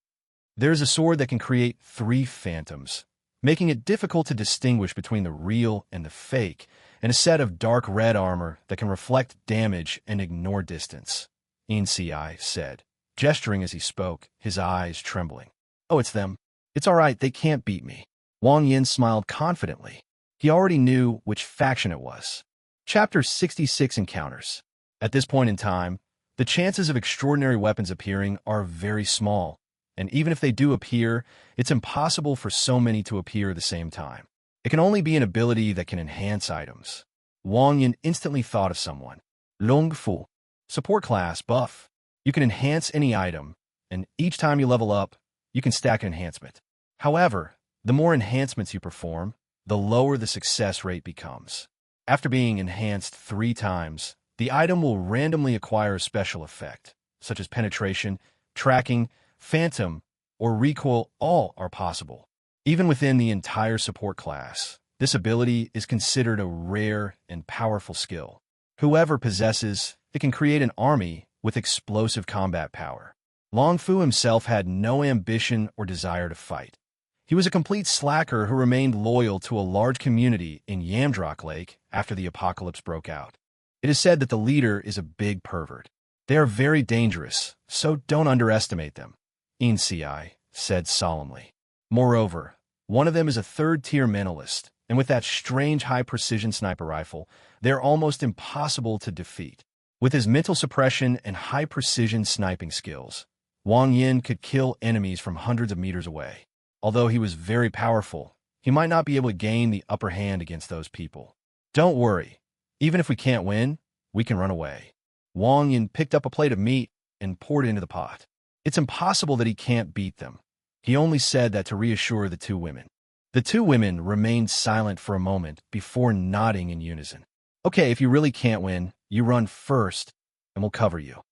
There's a sword that can create 3 phantoms, making it difficult to distinguish between the real and the fake, and a set of dark red armor that can reflect damage and ignore distance, Inci said, gesturing as he spoke, his eyes trembling. Oh, it's them. It's all right, they can't beat me. Wang Yin smiled confidently. He already knew which faction it was. Chapter 66 Encounters. At this point in time, the chances of extraordinary weapons appearing are very small, and even if they do appear, it's impossible for so many to appear at the same time. It can only be an ability that can enhance items. Wang Yin instantly thought of someone. Long Fu. Support class, buff. You can enhance any item, and each time you level up, you can stack an enhancement. However, the more enhancements you perform, the lower the success rate becomes. After being enhanced 3 times, the item will randomly acquire a special effect, such as penetration, tracking, phantom, or recoil. All are possible. Even within the entire support class, this ability is considered a rare and powerful skill. Whoever possesses it can create an army with explosive combat power. Long Fu himself had no ambition or desire to fight. He was a complete slacker who remained loyal to a large community in Yamdrok Lake after the apocalypse broke out. It is said that the leader is a big pervert. They are very dangerous, so don't underestimate them, Inci said solemnly. Moreover, one of them is a 3rd-tier mentalist, and with that strange high-precision sniper rifle, they're almost impossible to defeat. With his mental suppression and high-precision sniping skills, Wang Yin could kill enemies from hundreds of meters away. Although he was very powerful, he might not be able to gain the upper hand against those people. Don't worry. Even if we can't win, we can run away. Wang Yin picked up a plate of meat and poured it into the pot. It's impossible that he can't beat them. He only said that to reassure the 2 women. The 2 women remained silent for a moment before nodding in unison. Okay, if you really can't win, you run first, and we'll cover you.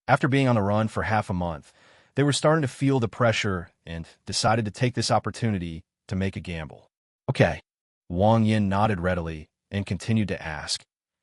After being on the run for half a month, they were starting to feel the pressure and decided to take this opportunity to make a gamble. Okay. Wang Yin nodded readily and continued to ask,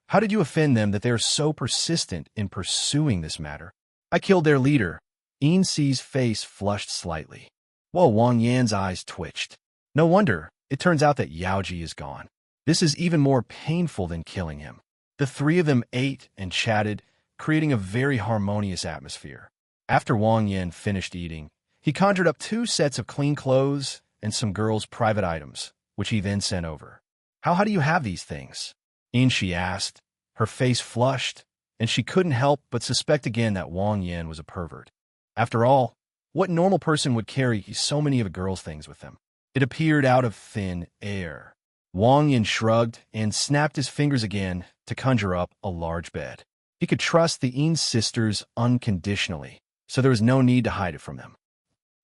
how did you offend them that they are so persistent in pursuing this matter? I killed their leader. Inci's face flushed slightly. Whoa, Wang Yan's eyes twitched. No wonder. It turns out that Yaoji is gone. This is even more painful than killing him. The 3 of them ate and chatted, creating a very harmonious atmosphere. After Wang Yin finished eating, he conjured up 2 sets of clean clothes and some girls' private items, which he then sent over. How do you have these things? Inci asked. Her face flushed, and she couldn't help but suspect again that Wang Yin was a pervert. After all, what normal person would carry so many of a girl's things with them? It appeared out of thin air. Wang Yin shrugged and snapped his fingers again to conjure up a large bed. He could trust the Yin sisters unconditionally, so there was no need to hide it from them.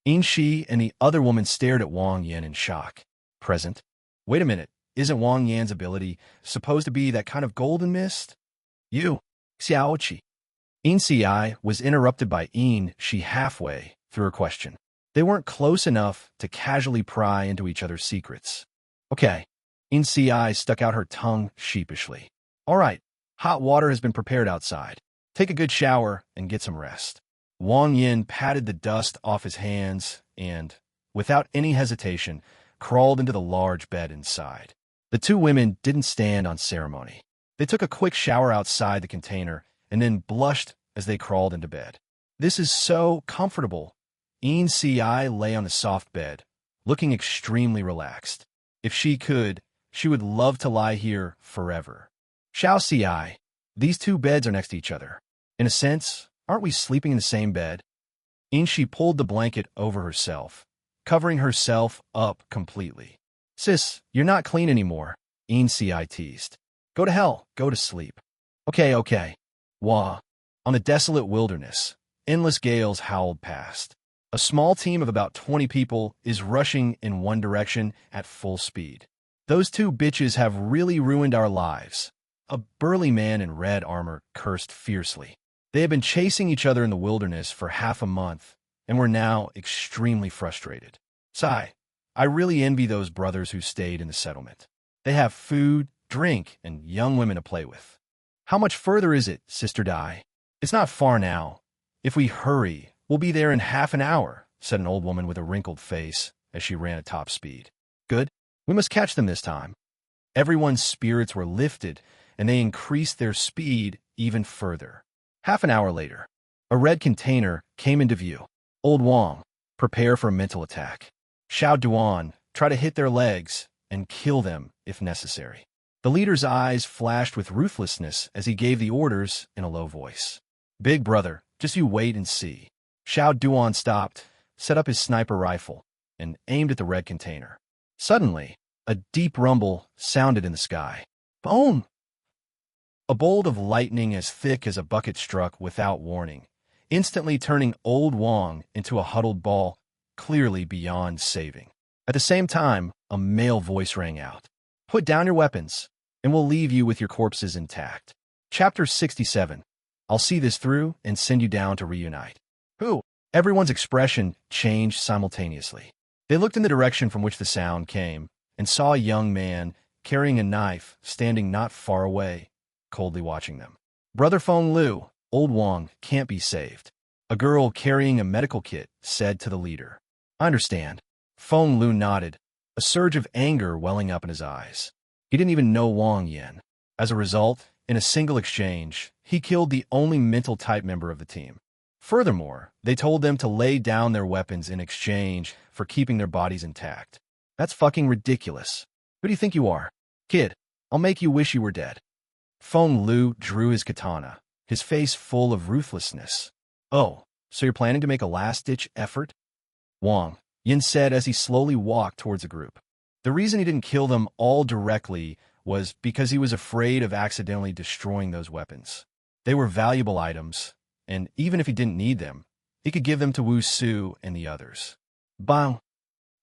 Inci and the other woman stared at Wang Yin in shock. Present? Wait a minute, isn't Wang Yan's ability supposed to be that kind of golden mist? You, Xiaoqi. Inci was interrupted by Shi halfway through her question. They weren't close enough to casually pry into each other's secrets. Okay. Inci stuck out her tongue sheepishly. All right, hot water has been prepared outside. Take a good shower and get some rest. Wang Yin patted the dust off his hands and, without any hesitation, crawled into the large bed inside. The 2 women didn't stand on ceremony. They took a quick shower outside the container and then blushed as they crawled into bed. This is so comfortable. Inci lay on the soft bed, looking extremely relaxed. If she could, she would love to lie here forever. Xiao, these 2 beds are next to each other. In a sense, aren't we sleeping in the same bed? Inci pulled the blanket over herself, covering herself up completely. Sis, you're not clean anymore, Inci teased. Go to hell, go to sleep. Okay. Wah. On the desolate wilderness, endless gales howled past. A small team of about 20 people is rushing in one direction at full speed. Those two bitches have really ruined our lives. A burly man in red armor cursed fiercely. They had been chasing each other in the wilderness for half a month, and were now extremely frustrated. Sigh, I really envy those brothers who stayed in the settlement. They have food, drink, and young women to play with. How much further is it, Sister Dai? It's not far now. If we hurry, we'll be there in half an hour, said an old woman with a wrinkled face as she ran at top speed. Good. We must catch them this time. Everyone's spirits were lifted, and they increased their speed even further. Half an hour later, a red container came into view. Old Wong, prepare for a mental attack. Xiao Duan, try to hit their legs and kill them if necessary. The leader's eyes flashed with ruthlessness as he gave the orders in a low voice. Big brother, just you wait and see. Xiao Duan stopped, set up his sniper rifle, and aimed at the red container. Suddenly, a deep rumble sounded in the sky. Boom! A bolt of lightning as thick as a bucket struck without warning, instantly turning Old Wong into a huddled ball, clearly beyond saving. At the same time, a male voice rang out. Put down your weapons, and we'll leave you with your corpses intact. Chapter 67. I'll see this through and send you down to reunite. Who? Everyone's expression changed simultaneously. They looked in the direction from which the sound came and saw a young man carrying a knife standing not far away, coldly watching them. Brother Feng Lu, Old Wong can't be saved. A girl carrying a medical kit said to the leader. I understand. Feng Lu nodded, a surge of anger welling up in his eyes. He didn't even know Wang Yin. As a result, in a single exchange, he killed the only mental-type member of the team. Furthermore, they told them to lay down their weapons in exchange for keeping their bodies intact. That's fucking ridiculous. Who do you think you are? Kid, I'll make you wish you were dead. Feng Lu drew his katana, his face full of ruthlessness. Oh, so you're planning to make a last-ditch effort? Wang Yin said as he slowly walked towards the group. The reason he didn't kill them all directly was because he was afraid of accidentally destroying those weapons. They were valuable items, and even if he didn't need them, he could give them to Wu Su and the others. Bang!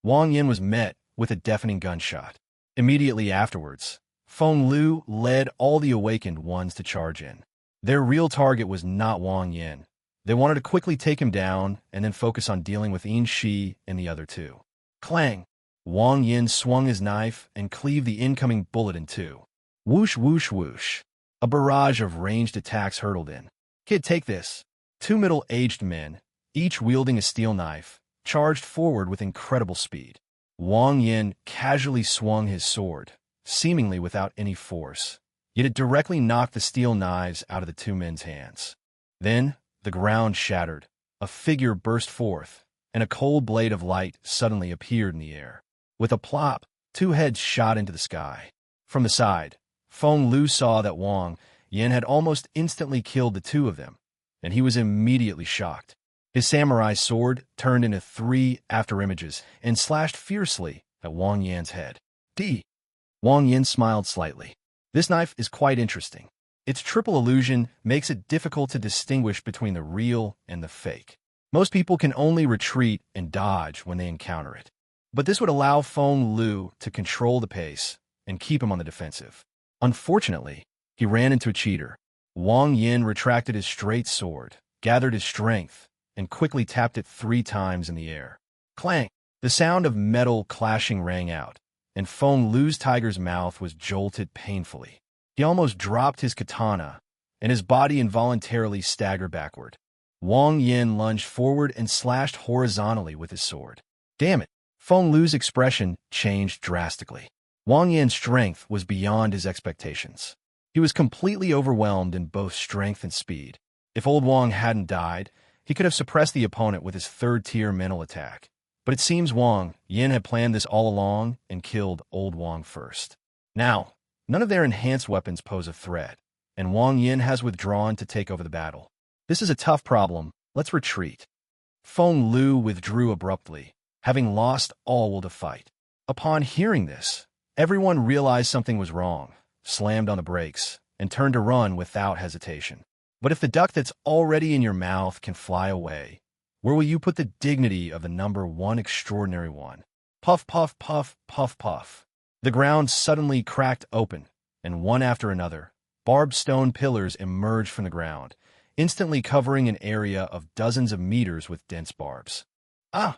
Wang Yin was met with a deafening gunshot. Immediately afterwards, Feng Lu led all the awakened ones to charge in. Their real target was not Wang Yin. They wanted to quickly take him down and then focus on dealing with Yin Shi and the other two. Clang! Wang Yin swung his knife and cleaved the incoming bullet in two. Whoosh, whoosh, whoosh. A barrage of ranged attacks hurtled in. Kid, take this. Two middle-aged men, each wielding a steel knife, charged forward with incredible speed. Wang Yin casually swung his sword, seemingly without any force, yet it directly knocked the steel knives out of the two men's hands. Then, the ground shattered, a figure burst forth, and a cold blade of light suddenly appeared in the air. With a plop, two heads shot into the sky. From the side, Feng Lu saw that Wang Yin had almost instantly killed the two of them, and he was immediately shocked. His samurai sword turned into 3 afterimages and slashed fiercely at Wang Yin's head. D. Wang Yin smiled slightly. This knife is quite interesting. Its triple illusion makes it difficult to distinguish between the real and the fake. Most people can only retreat and dodge when they encounter it. But this would allow Feng Lu to control the pace and keep him on the defensive. Unfortunately, he ran into a cheater. Wang Yin retracted his straight sword, gathered his strength, and quickly tapped it 3 times in the air. Clang! The sound of metal clashing rang out, and Feng Lu's tiger's mouth was jolted painfully. He almost dropped his katana, and his body involuntarily staggered backward. Wang Yin lunged forward and slashed horizontally with his sword. Damn it! Feng Lu's expression changed drastically. Wang Yin's strength was beyond his expectations. He was completely overwhelmed in both strength and speed. If Old Wang hadn't died, he could have suppressed the opponent with his 3rd-tier mental attack. But it seems Wang Yin had planned this all along and killed Old Wang first. Now, none of their enhanced weapons pose a threat, and Wang Yin has withdrawn to take over the battle. This is a tough problem. Let's retreat. Feng Lu withdrew abruptly, having lost all will to fight. Upon hearing this, everyone realized something was wrong, slammed on the brakes, and turned to run without hesitation. But if the duck that's already in your mouth can fly away, where will you put the dignity of the number 1 extraordinary one? Puff, puff, puff, puff, puff. The ground suddenly cracked open, and one after another, barbed stone pillars emerged from the ground, instantly covering an area of dozens of meters with dense barbs. Ah!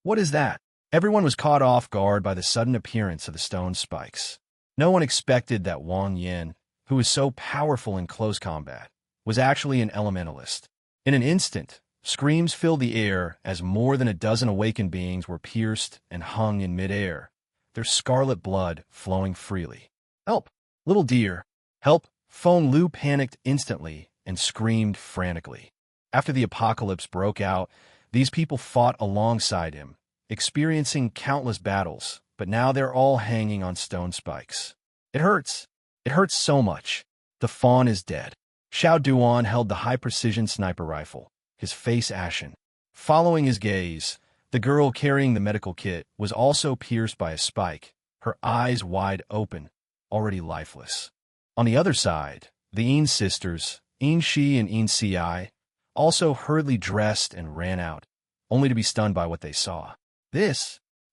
What is that? Everyone was caught off guard by the sudden appearance of the stone spikes. No one expected that Wang Yin, who was so powerful in close combat, was actually an elementalist. In an instant, screams filled the air as more than a dozen awakened beings were pierced and hung in midair, their scarlet blood flowing freely. "Help! Little dear! Help!" Feng Lu panicked instantly and screamed frantically. After the apocalypse broke out, these people fought alongside him, experiencing countless battles, but now they're all hanging on stone spikes. It hurts. It hurts so much. The fawn is dead. Xiao Duan held the high-precision sniper rifle, his face ashen. Following his gaze, the girl carrying the medical kit was also pierced by a spike, her eyes wide open, already lifeless. On the other side, the Yin sisters, Yin Shi and Yin Ci, also hurriedly dressed and ran out, only to be stunned by what they saw.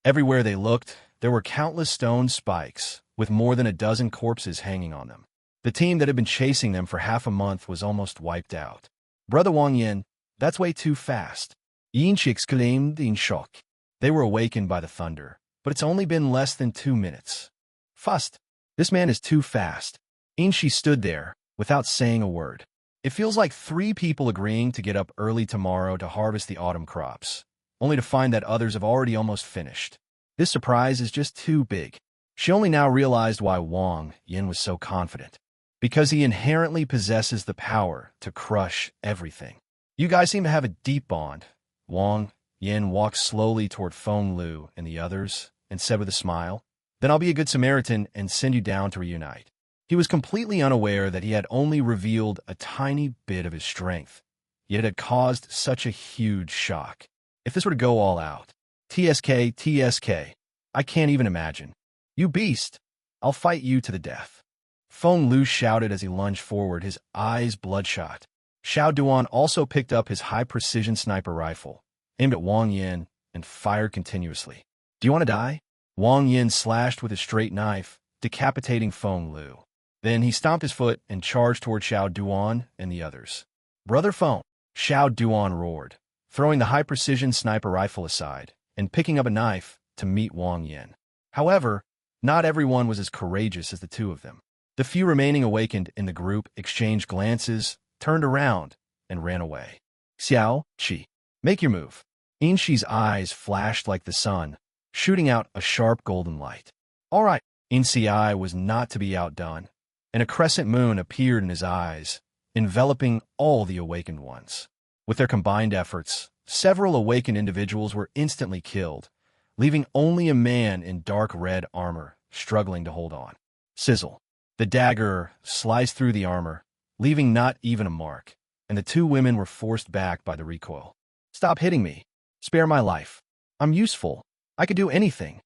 Everywhere they looked, there were countless stone spikes, with more than a dozen corpses hanging on them. The team that had been chasing them for half a month was almost wiped out. "Brother Wang Yin, that's way too fast," Yin Shi exclaimed in shock. They were awakened by the thunder, but it's only been less than 2 minutes. "Fast! This man is too fast." Yin Shi stood there, without saying a word. It feels like 3 people agreeing to get up early tomorrow to harvest the autumn crops, only to find that others have already almost finished. This surprise is just too big. She only now realized why Wang Yin was so confident. Because he inherently possesses the power to crush everything. "You guys seem to have a deep bond." Wang Yin walked slowly toward Feng Lu and the others and said with a smile, "Then I'll be a good Samaritan and send you down to reunite." He was completely unaware that he had only revealed a tiny bit of his strength, yet it had caused such a huge shock. If this were to go all out, TSK, I can't even imagine. "You beast! I'll fight you to the death." Feng Lu shouted as he lunged forward, his eyes bloodshot. Xiao Duan also picked up his high-precision sniper rifle, aimed at Wang Yin, and fired continuously. "Do you want to die?" Wang Yin slashed with his straight knife, decapitating Feng Lu. Then he stomped his foot and charged toward Xiao Duan and the others. "Brother Feng!" Xiao Duan roared, throwing the high-precision sniper rifle aside and picking up a knife to meet Wang Yin. However, not everyone was as courageous as the two of them. The few remaining awakened in the group exchanged glances, turned around, and ran away. "Xiao Qi, make your move." Yin Shi's eyes flashed like the sun, shooting out a sharp golden light. "All right." Yin Ci was not to be outdone, and a crescent moon appeared in his eyes, enveloping all the awakened ones. With their combined efforts, several awakened individuals were instantly killed, leaving only a man in dark red armor struggling to hold on. Sizzle. The dagger sliced through the armor, leaving not even a mark, and the 2 women were forced back by the recoil. "Stop hitting me. Spare my life. I'm useful. I could do anything."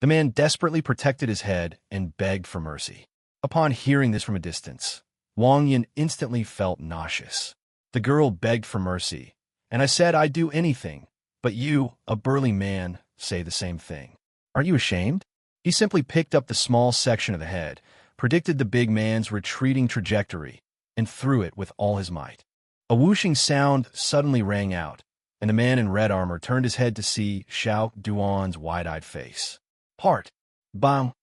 The man desperately protected his head and begged for mercy. Upon hearing this from a distance, Wang Yin instantly felt nauseous. The girl begged for mercy, and I said I'd do anything, but you, a burly man, say the same thing. Aren't you ashamed? He simply picked up the small section of the head, predicted the big man's retreating trajectory, and threw it with all his might. A whooshing sound suddenly rang out, and the man in red armor turned his head to see Xiao Duan's wide-eyed face. Heart. Bang.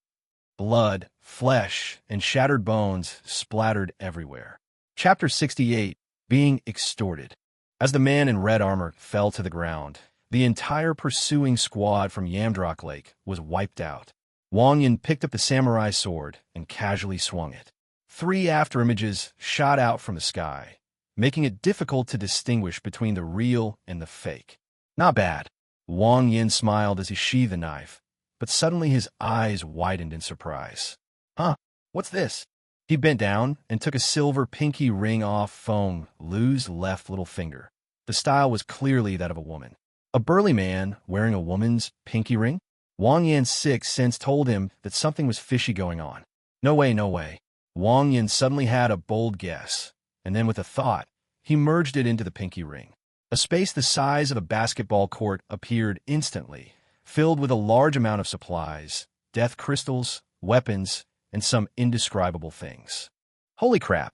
Blood, flesh, and shattered bones splattered everywhere. Chapter 68. Being extorted. As the man in red armor fell to the ground, the entire pursuing squad from Yamdrock Lake was wiped out. Wang Yin picked up the samurai sword and casually swung it. 3 afterimages shot out from the sky, making it difficult to distinguish between the real and the fake. Not bad. Wang Yin smiled as he sheathed the knife, but suddenly his eyes widened in surprise. "Huh? What's this?" He bent down and took a silver pinky ring off Feng Lu's left little finger. The style was clearly that of a woman. A burly man wearing a woman's pinky ring? Wang Yin's sixth sense told him that something was fishy going on. No way, no way. Wang Yin suddenly had a bold guess, and then with a thought, he merged it into the pinky ring. A space the size of a basketball court appeared instantly, filled with a large amount of supplies, death crystals, weapons, and some indescribable things. Holy crap!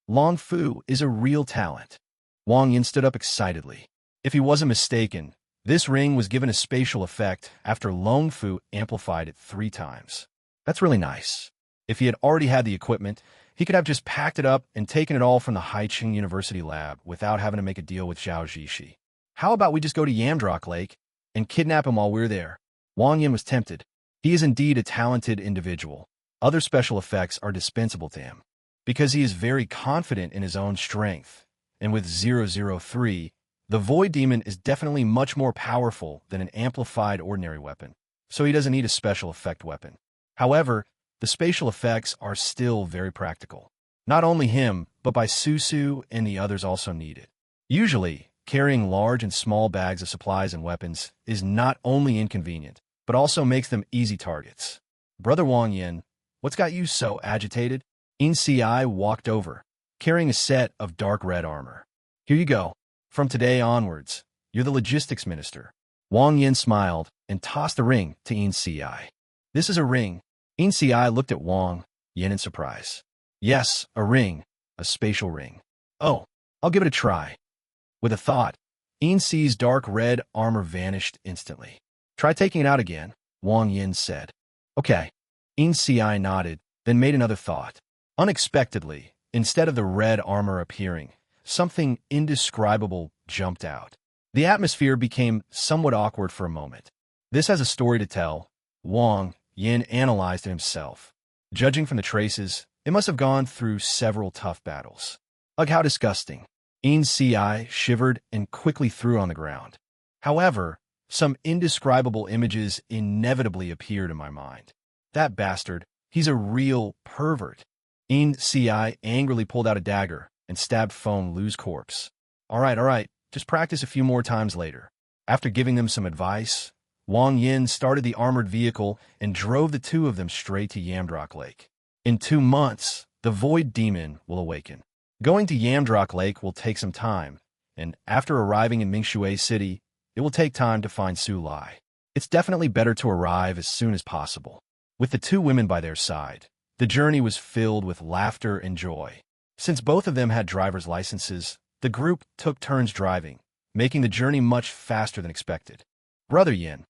Long Fu is a real talent. Wang Yin stood up excitedly. If he wasn't mistaken, this ring was given a spatial effect after Long Fu amplified it 3 times. That's really nice. If he had already had the equipment, he could have just packed it up and taken it all from the Haicheng University lab without having to make a deal with Zhao Zixi. How about we just go to Yamdrok Lake and kidnap him while we're there? Wang Yin was tempted. He is indeed a talented individual. Other special effects are dispensable to him, because he is very confident in his own strength. And with 003, the Void Demon is definitely much more powerful than an amplified ordinary weapon, so he doesn't need a special effect weapon. However, the spatial effects are still very practical. Not only him, but by Susu and the others also need it. Usually, carrying large and small bags of supplies and weapons is not only inconvenient, but also makes them easy targets. Brother Wang Yin, what's got you so agitated? In Si walked over, carrying a set of dark red armor. Here you go. From today onwards, you're the logistics minister. Wang Yin smiled and tossed a ring to In Si. This is a ring. In Si looked at Wang Yin in surprise. Yes, a ring. A spatial ring. Oh, I'll give it a try. With a thought, In Si's dark red armor vanished instantly. Try taking it out again, Wang Yin said. Okay. In Si nodded, then made another thought. Unexpectedly, instead of the red armor appearing, something indescribable jumped out. The atmosphere became somewhat awkward for a moment. This has a story to tell, Wang Yin analyzed it himself. Judging from the traces, it must have gone through several tough battles. Ugh, how disgusting. In Si shivered and quickly threw on the ground. However, some indescribable images inevitably appeared in my mind. That bastard, he's a real pervert. In Si angrily pulled out a dagger and stabbed Feng Lu's corpse. All right, just practice a few more times later. After giving them some advice, Wang Yin started the armored vehicle and drove the 2 of them straight to Yamdrok Lake. In 2 months, the Void Demon will awaken. Going to Yamdrok Lake will take some time, and after arriving in Mingshui City, it will take time to find Su Lai. It's definitely better to arrive as soon as possible. With the 2 women by their side, the journey was filled with laughter and joy. Since both of them had driver's licenses, the group took turns driving, making the journey much faster than expected. Brother Yin,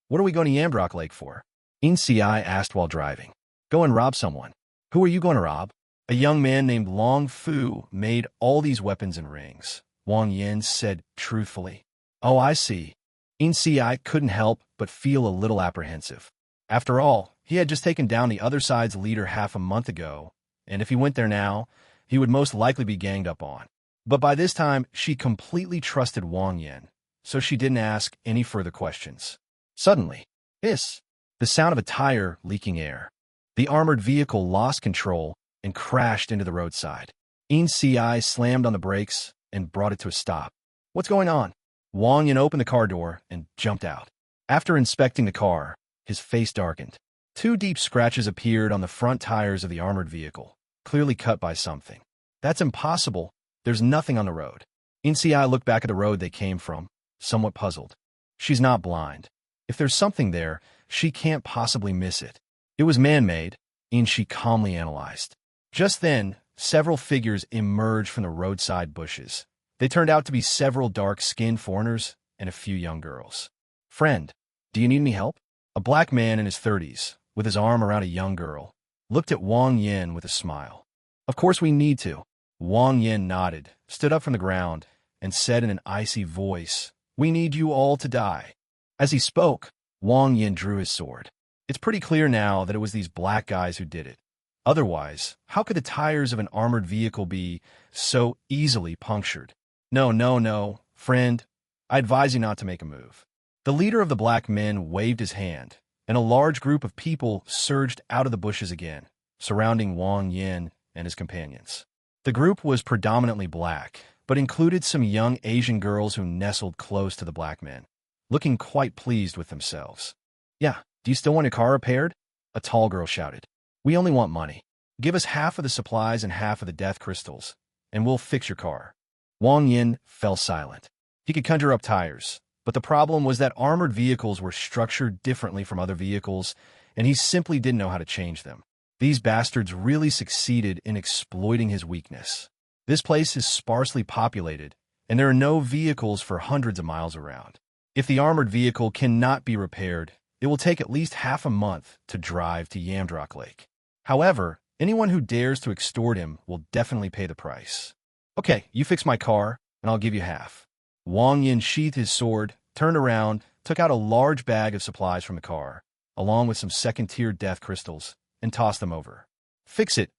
what are we going to Yamdrok Lake for? In Si asked while driving. Go and rob someone. Who are you going to rob? A young man named Long Fu made all these weapons and rings, Wang Yin said truthfully. Oh, I see. In Si couldn't help but feel a little apprehensive. After all, he had just taken down the other side's leader half a month ago, and if he went there now, he would most likely be ganged up on. But by this time, she completely trusted Wang Yin, so she didn't ask any further questions. Suddenly, hiss, the sound of a tire leaking air. The armored vehicle lost control and crashed into the roadside. In Si slammed on the brakes and brought it to a stop. What's going on? Wang Yin opened the car door and jumped out. After inspecting the car, his face darkened. 2 deep scratches appeared on the front tires of the armored vehicle, clearly cut by something. That's impossible. There's nothing on the road. In Si looked back at the road they came from, somewhat puzzled. She's not blind. If there's something there, she can't possibly miss it. It was man-made, In Si calmly analyzed. Just then, several figures emerged from the roadside bushes. They turned out to be several dark-skinned foreigners and a few young girls. Friend, do you need any help? A black man in his 30s, with his arm around a young girl, looked at Wang Yin with a smile. Of course we need to. Wang Yin nodded, stood up from the ground, and said in an icy voice, We need you all to die. As he spoke, Wang Yin drew his sword. It's pretty clear now that it was these black guys who did it. Otherwise, how could the tires of an armored vehicle be so easily punctured? No, friend. I advise you not to make a move. The leader of the black men waved his hand, and a large group of people surged out of the bushes again, surrounding Wang Yin and his companions. The group was predominantly black, but included some young Asian girls who nestled close to the black men, looking quite pleased with themselves. Yeah, do you still want your car repaired? A tall girl shouted. We only want money. Give us half of the supplies and half of the death crystals, and we'll fix your car. Wang Yin fell silent. He could conjure up tires, but the problem was that armored vehicles were structured differently from other vehicles, and he simply didn't know how to change them. These bastards really succeeded in exploiting his weakness. This place is sparsely populated, and there are no vehicles for hundreds of miles around. If the armored vehicle cannot be repaired, it will take at least half a month to drive to Yamdrock Lake. However, anyone who dares to extort him will definitely pay the price. Okay, you fix my car, and I'll give you half. Wang Yin sheathed his sword, turned around, took out a large bag of supplies from the car, along with some second-tier death crystals, and tossed them over. Fix it,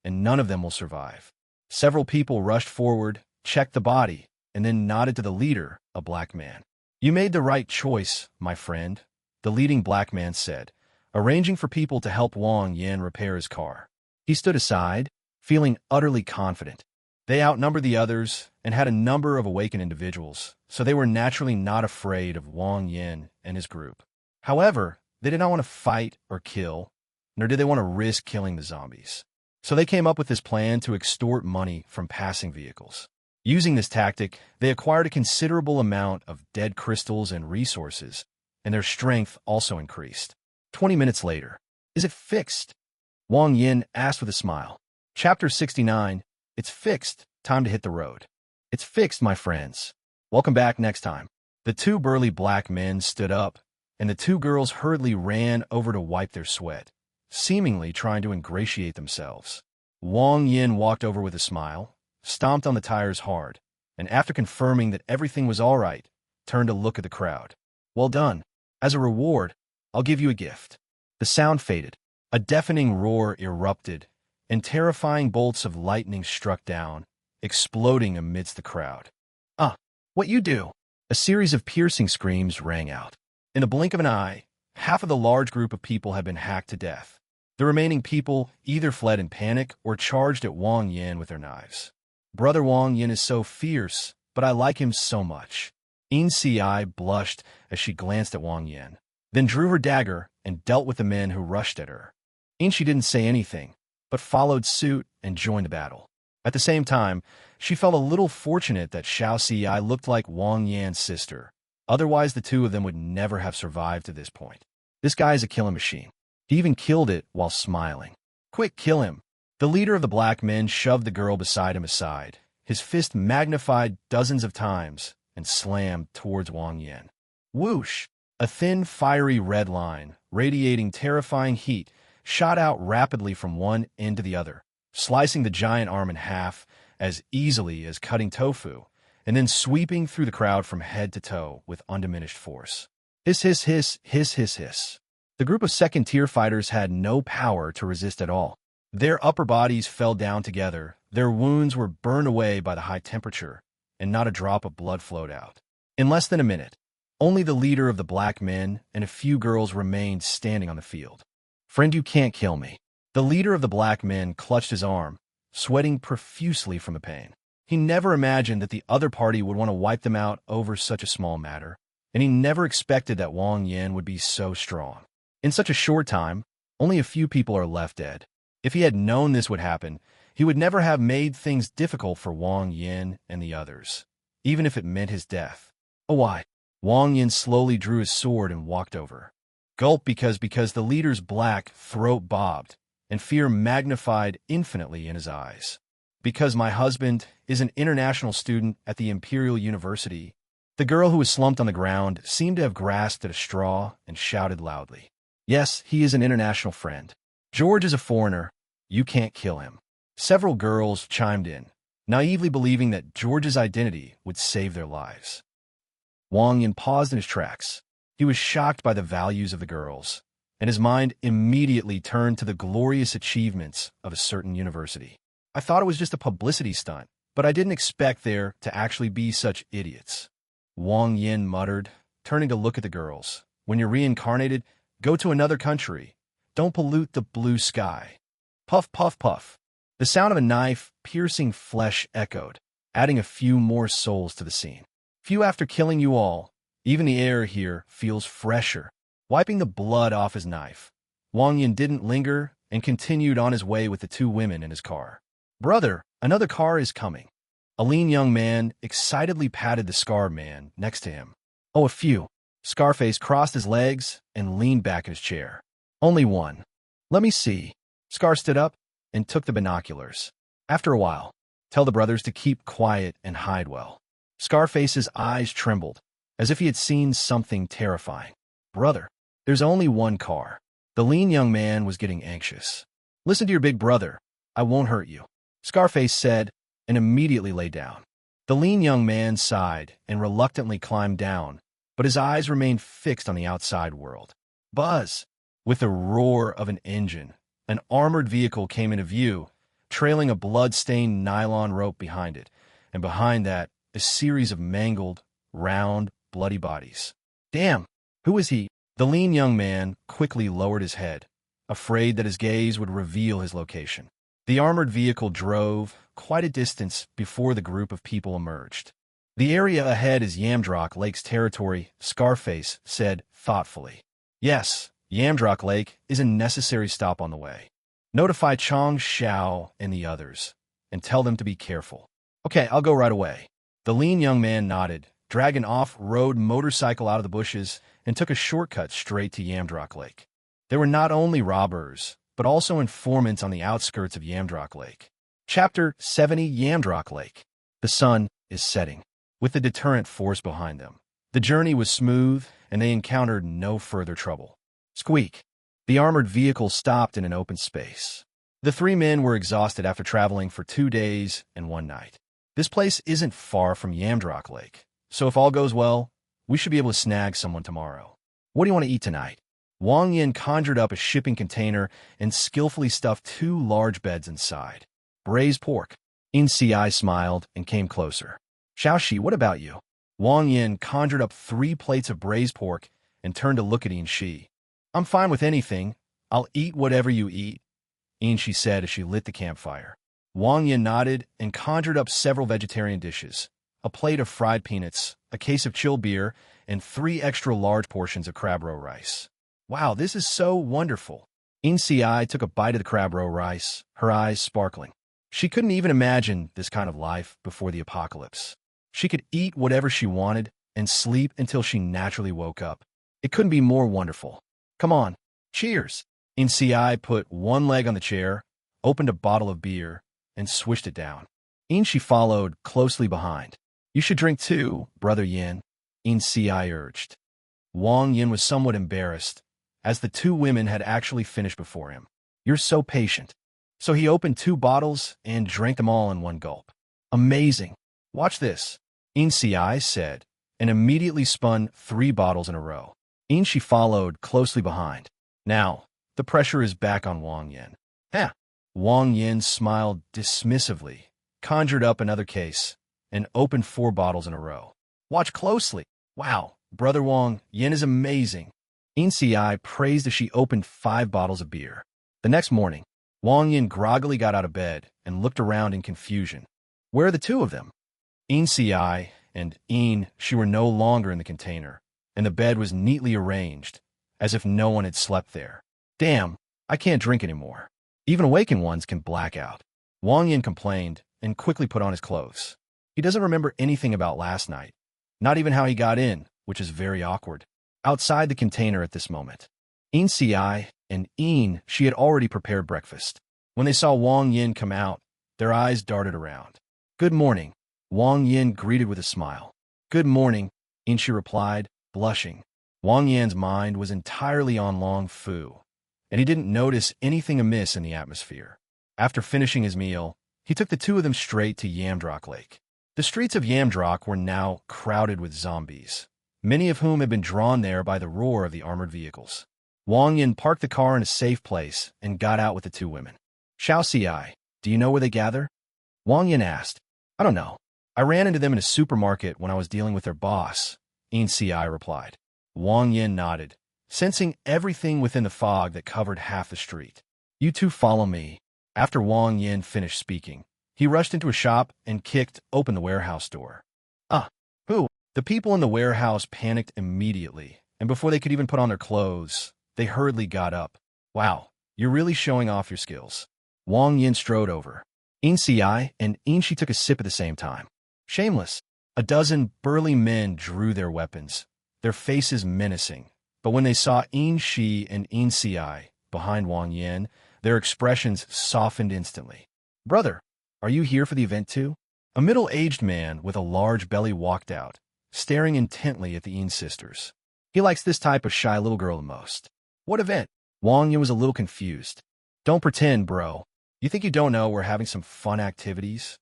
and none of them will survive. Several people rushed forward, checked the body, and then nodded to the leader, a black man. You made the right choice, my friend, the leading black man said, arranging for people to help Wang Yin repair his car. He stood aside, feeling utterly confident. They outnumbered the others and had a number of awakened individuals, so they were naturally not afraid of Wang Yin and his group. However, they did not want to fight or kill, nor did they want to risk killing the zombies. So they came up with this plan to extort money from passing vehicles. Using this tactic, they acquired a considerable amount of dead crystals and resources, and their strength also increased. 20 minutes later, is it fixed? Wang Yin asked with a smile. Chapter 69, It's fixed, time to hit the road. It's fixed, my friends. Welcome back next time. The two burly black men stood up, and the two girls hurriedly ran over to wipe their sweat, seemingly trying to ingratiate themselves. Wang Yin walked over with a smile, stomped on the tires hard, and after confirming that everything was all right, turned to look at the crowd. Well done. As a reward, I'll give you a gift. The sound faded. A deafening roar erupted, and terrifying bolts of lightning struck down, exploding amidst the crowd. What you do? A series of piercing screams rang out. In the blink of an eye, half of the large group of people had been hacked to death. The remaining people either fled in panic or charged at Wang Yin with their knives. Brother Wang Yin is so fierce, but I like him so much. Yin Si blushed as she glanced at Wang Yin, then drew her dagger and dealt with the men who rushed at her. She didn't say anything, but followed suit and joined the battle. At the same time, she felt a little fortunate that Xiao Si looked like Wang Yan's sister. Otherwise, the two of them would never have survived to this point. This guy is a killing machine. He even killed it while smiling. Quick, kill him. The leader of the black men shoved the girl beside him aside, his fist magnified dozens of times, and slammed towards Wang Yin. Whoosh! A thin, fiery red line, radiating terrifying heat, shot out rapidly from one end to the other, slicing the giant arm in half as easily as cutting tofu, and then sweeping through the crowd from head to toe with undiminished force. Hiss, hiss, hiss, hiss, hiss, hiss. The group of second-tier fighters had no power to resist at all. Their upper bodies fell down together, their wounds were burned away by the high temperature, and not a drop of blood flowed out. In less than a minute, only the leader of the black men and a few girls remained standing on the field. Friend, you can't kill me. The leader of the black men clutched his arm, sweating profusely from the pain. He never imagined that the other party would want to wipe them out over such a small matter, and he never expected that Wang Yin would be so strong. In such a short time, only a few people are left dead. If he had known this would happen, he would never have made things difficult for Wang Yin and the others, even if it meant his death. Oh, why? Wang Yin slowly drew his sword and walked over. Gulp, because the leader's black throat bobbed, and fear magnified infinitely in his eyes. Because my husband is an international student at the Imperial University. The girl who was slumped on the ground seemed to have grasped at a straw and shouted loudly. Yes, he is an international friend. George is a foreigner. You can't kill him. Several girls chimed in, naively believing that George's identity would save their lives. Wang Yin paused in his tracks. He was shocked by the values of the girls, and his mind immediately turned to the glorious achievements of a certain university. I thought it was just a publicity stunt, but I didn't expect there to actually be such idiots. Wang Yin muttered, turning to look at the girls. When you're reincarnated, go to another country. Don't pollute the blue sky. Puff, puff, puff. The sound of a knife piercing flesh echoed, adding a few more souls to the scene. Few after killing you all, even the air here feels fresher. Wiping the blood off his knife, Wang Yin didn't linger and continued on his way with the two women in his car. Brother, another car is coming. A lean young man excitedly patted the scarred man next to him. Oh, a few. Scarface crossed his legs and leaned back in his chair. Only one. Let me see. Scar stood up and took the binoculars. After a while, tell the brothers to keep quiet and hide well. Scarface's eyes trembled, as if he had seen something terrifying. Brother, there's only one car. The lean young man was getting anxious. Listen to your big brother. I won't hurt you, Scarface said, and immediately lay down. The lean young man sighed and reluctantly climbed down, but his eyes remained fixed on the outside world. Buzz! With the roar of an engine, an armored vehicle came into view, trailing a blood-stained nylon rope behind it, and behind that, a series of mangled, round, bloody bodies. Damn! Who is he? The lean young man quickly lowered his head, afraid that his gaze would reveal his location. The armored vehicle drove quite a distance before the group of people emerged. The area ahead is Yamdrok Lake's territory, Scarface said thoughtfully. Yes, Yamdrok Lake is a necessary stop on the way. Notify Chong Xiao and the others, and tell them to be careful. Okay, I'll go right away. The lean young man nodded, dragged an off-road motorcycle out of the bushes, and took a shortcut straight to Yamdrok Lake. There were not only robbers, but also informants on the outskirts of Yamdrok Lake. Chapter 70 Yamdrok Lake. The sun is setting, with the deterrent force behind them. The journey was smooth, and they encountered no further trouble. Squeak! The armored vehicle stopped in an open space. The three men were exhausted after traveling for 2 days and 1 night. This place isn't far from Yamdrok Lake, so if all goes well, we should be able to snag someone tomorrow. What do you want to eat tonight? Wang Yin conjured up a shipping container and skillfully stuffed 2 large beds inside. Braised pork. In Ci smiled and came closer. Xiaoxi, what about you? Wang Yin conjured up 3 plates of braised pork and turned to look at In Shi. I'm fine with anything. I'll eat whatever you eat, In Shi said as she lit the campfire. Wang Yin nodded and conjured up several vegetarian dishes, a plate of fried peanuts, a case of chilled beer, and 3 extra large portions of crab roe rice. Wow, this is so wonderful. In Ci took a bite of the crab roe rice, her eyes sparkling. She couldn't even imagine this kind of life before the apocalypse. She could eat whatever she wanted and sleep until she naturally woke up. It couldn't be more wonderful. Come on, cheers. In Ci put one leg on the chair, opened a bottle of beer, and swished it down. In Shi followed closely behind. You should drink too, Brother Yin, In Ci urged. Wang Yin was somewhat embarrassed, as the 2 women had actually finished before him. You're so patient. So he opened 2 bottles and drank them all in one gulp. Amazing. Watch this, In Ci said, and immediately spun 3 bottles in a row. In Shi followed closely behind. Now, the pressure is back on Wang Yin. Ha! Wang Yin smiled dismissively, conjured up another case, and opened 4 bottles in a row. Watch closely. Wow, Brother Wang Yin is amazing. In Ci praised as she opened 5 bottles of beer. The next morning, Wang Yin groggily got out of bed and looked around in confusion. Where are the 2 of them? In Ci and In Shi were no longer in the container, and the bed was neatly arranged, as if no one had slept there. Damn, I can't drink anymore. Even awakened ones can black out. Wang Yin complained and quickly put on his clothes. He doesn't remember anything about last night, not even how he got in, which is very awkward. Outside the container at this moment, In Ci and In Shi had already prepared breakfast. When they saw Wang Yin come out, their eyes darted around. Good morning, Wang Yin greeted with a smile. Good morning, In Shi replied, blushing. Wang Yin's mind was entirely on Long Fu, and he didn't notice anything amiss in the atmosphere. After finishing his meal, he took the 2 of them straight to Yamdrok Lake. The streets of Yamdrok were now crowded with zombies, many of whom had been drawn there by the roar of the armored vehicles. Wang Yin parked the car in a safe place and got out with the 2 women. Xiaoxi, do you know where they gather? Wang Yin asked. I don't know. I ran into them in a supermarket when I was dealing with their boss, In Ci replied. Wang Yin nodded, sensing everything within the fog that covered half the street. You 2 follow me. After Wang Yin finished speaking, he rushed into a shop and kicked open the warehouse door. Who? The people in the warehouse panicked immediately, and before they could even put on their clothes, they hurriedly got up. Wow, you're really showing off your skills. Wang Yin strode over. In Ci and In Shi took a sip at the same time. Shameless. A dozen burly men drew their weapons, their faces menacing. But when they saw Yin Shi and Yin Si behind Wang Yin, their expressions softened instantly. "Brother, are you here for the event too?" A middle-aged man with a large belly walked out, staring intently at the Yin sisters. He likes this type of shy little girl the most. "What event?" Wang Yin was a little confused. "Don't pretend, bro. You think you don't know we're having some fun activities?"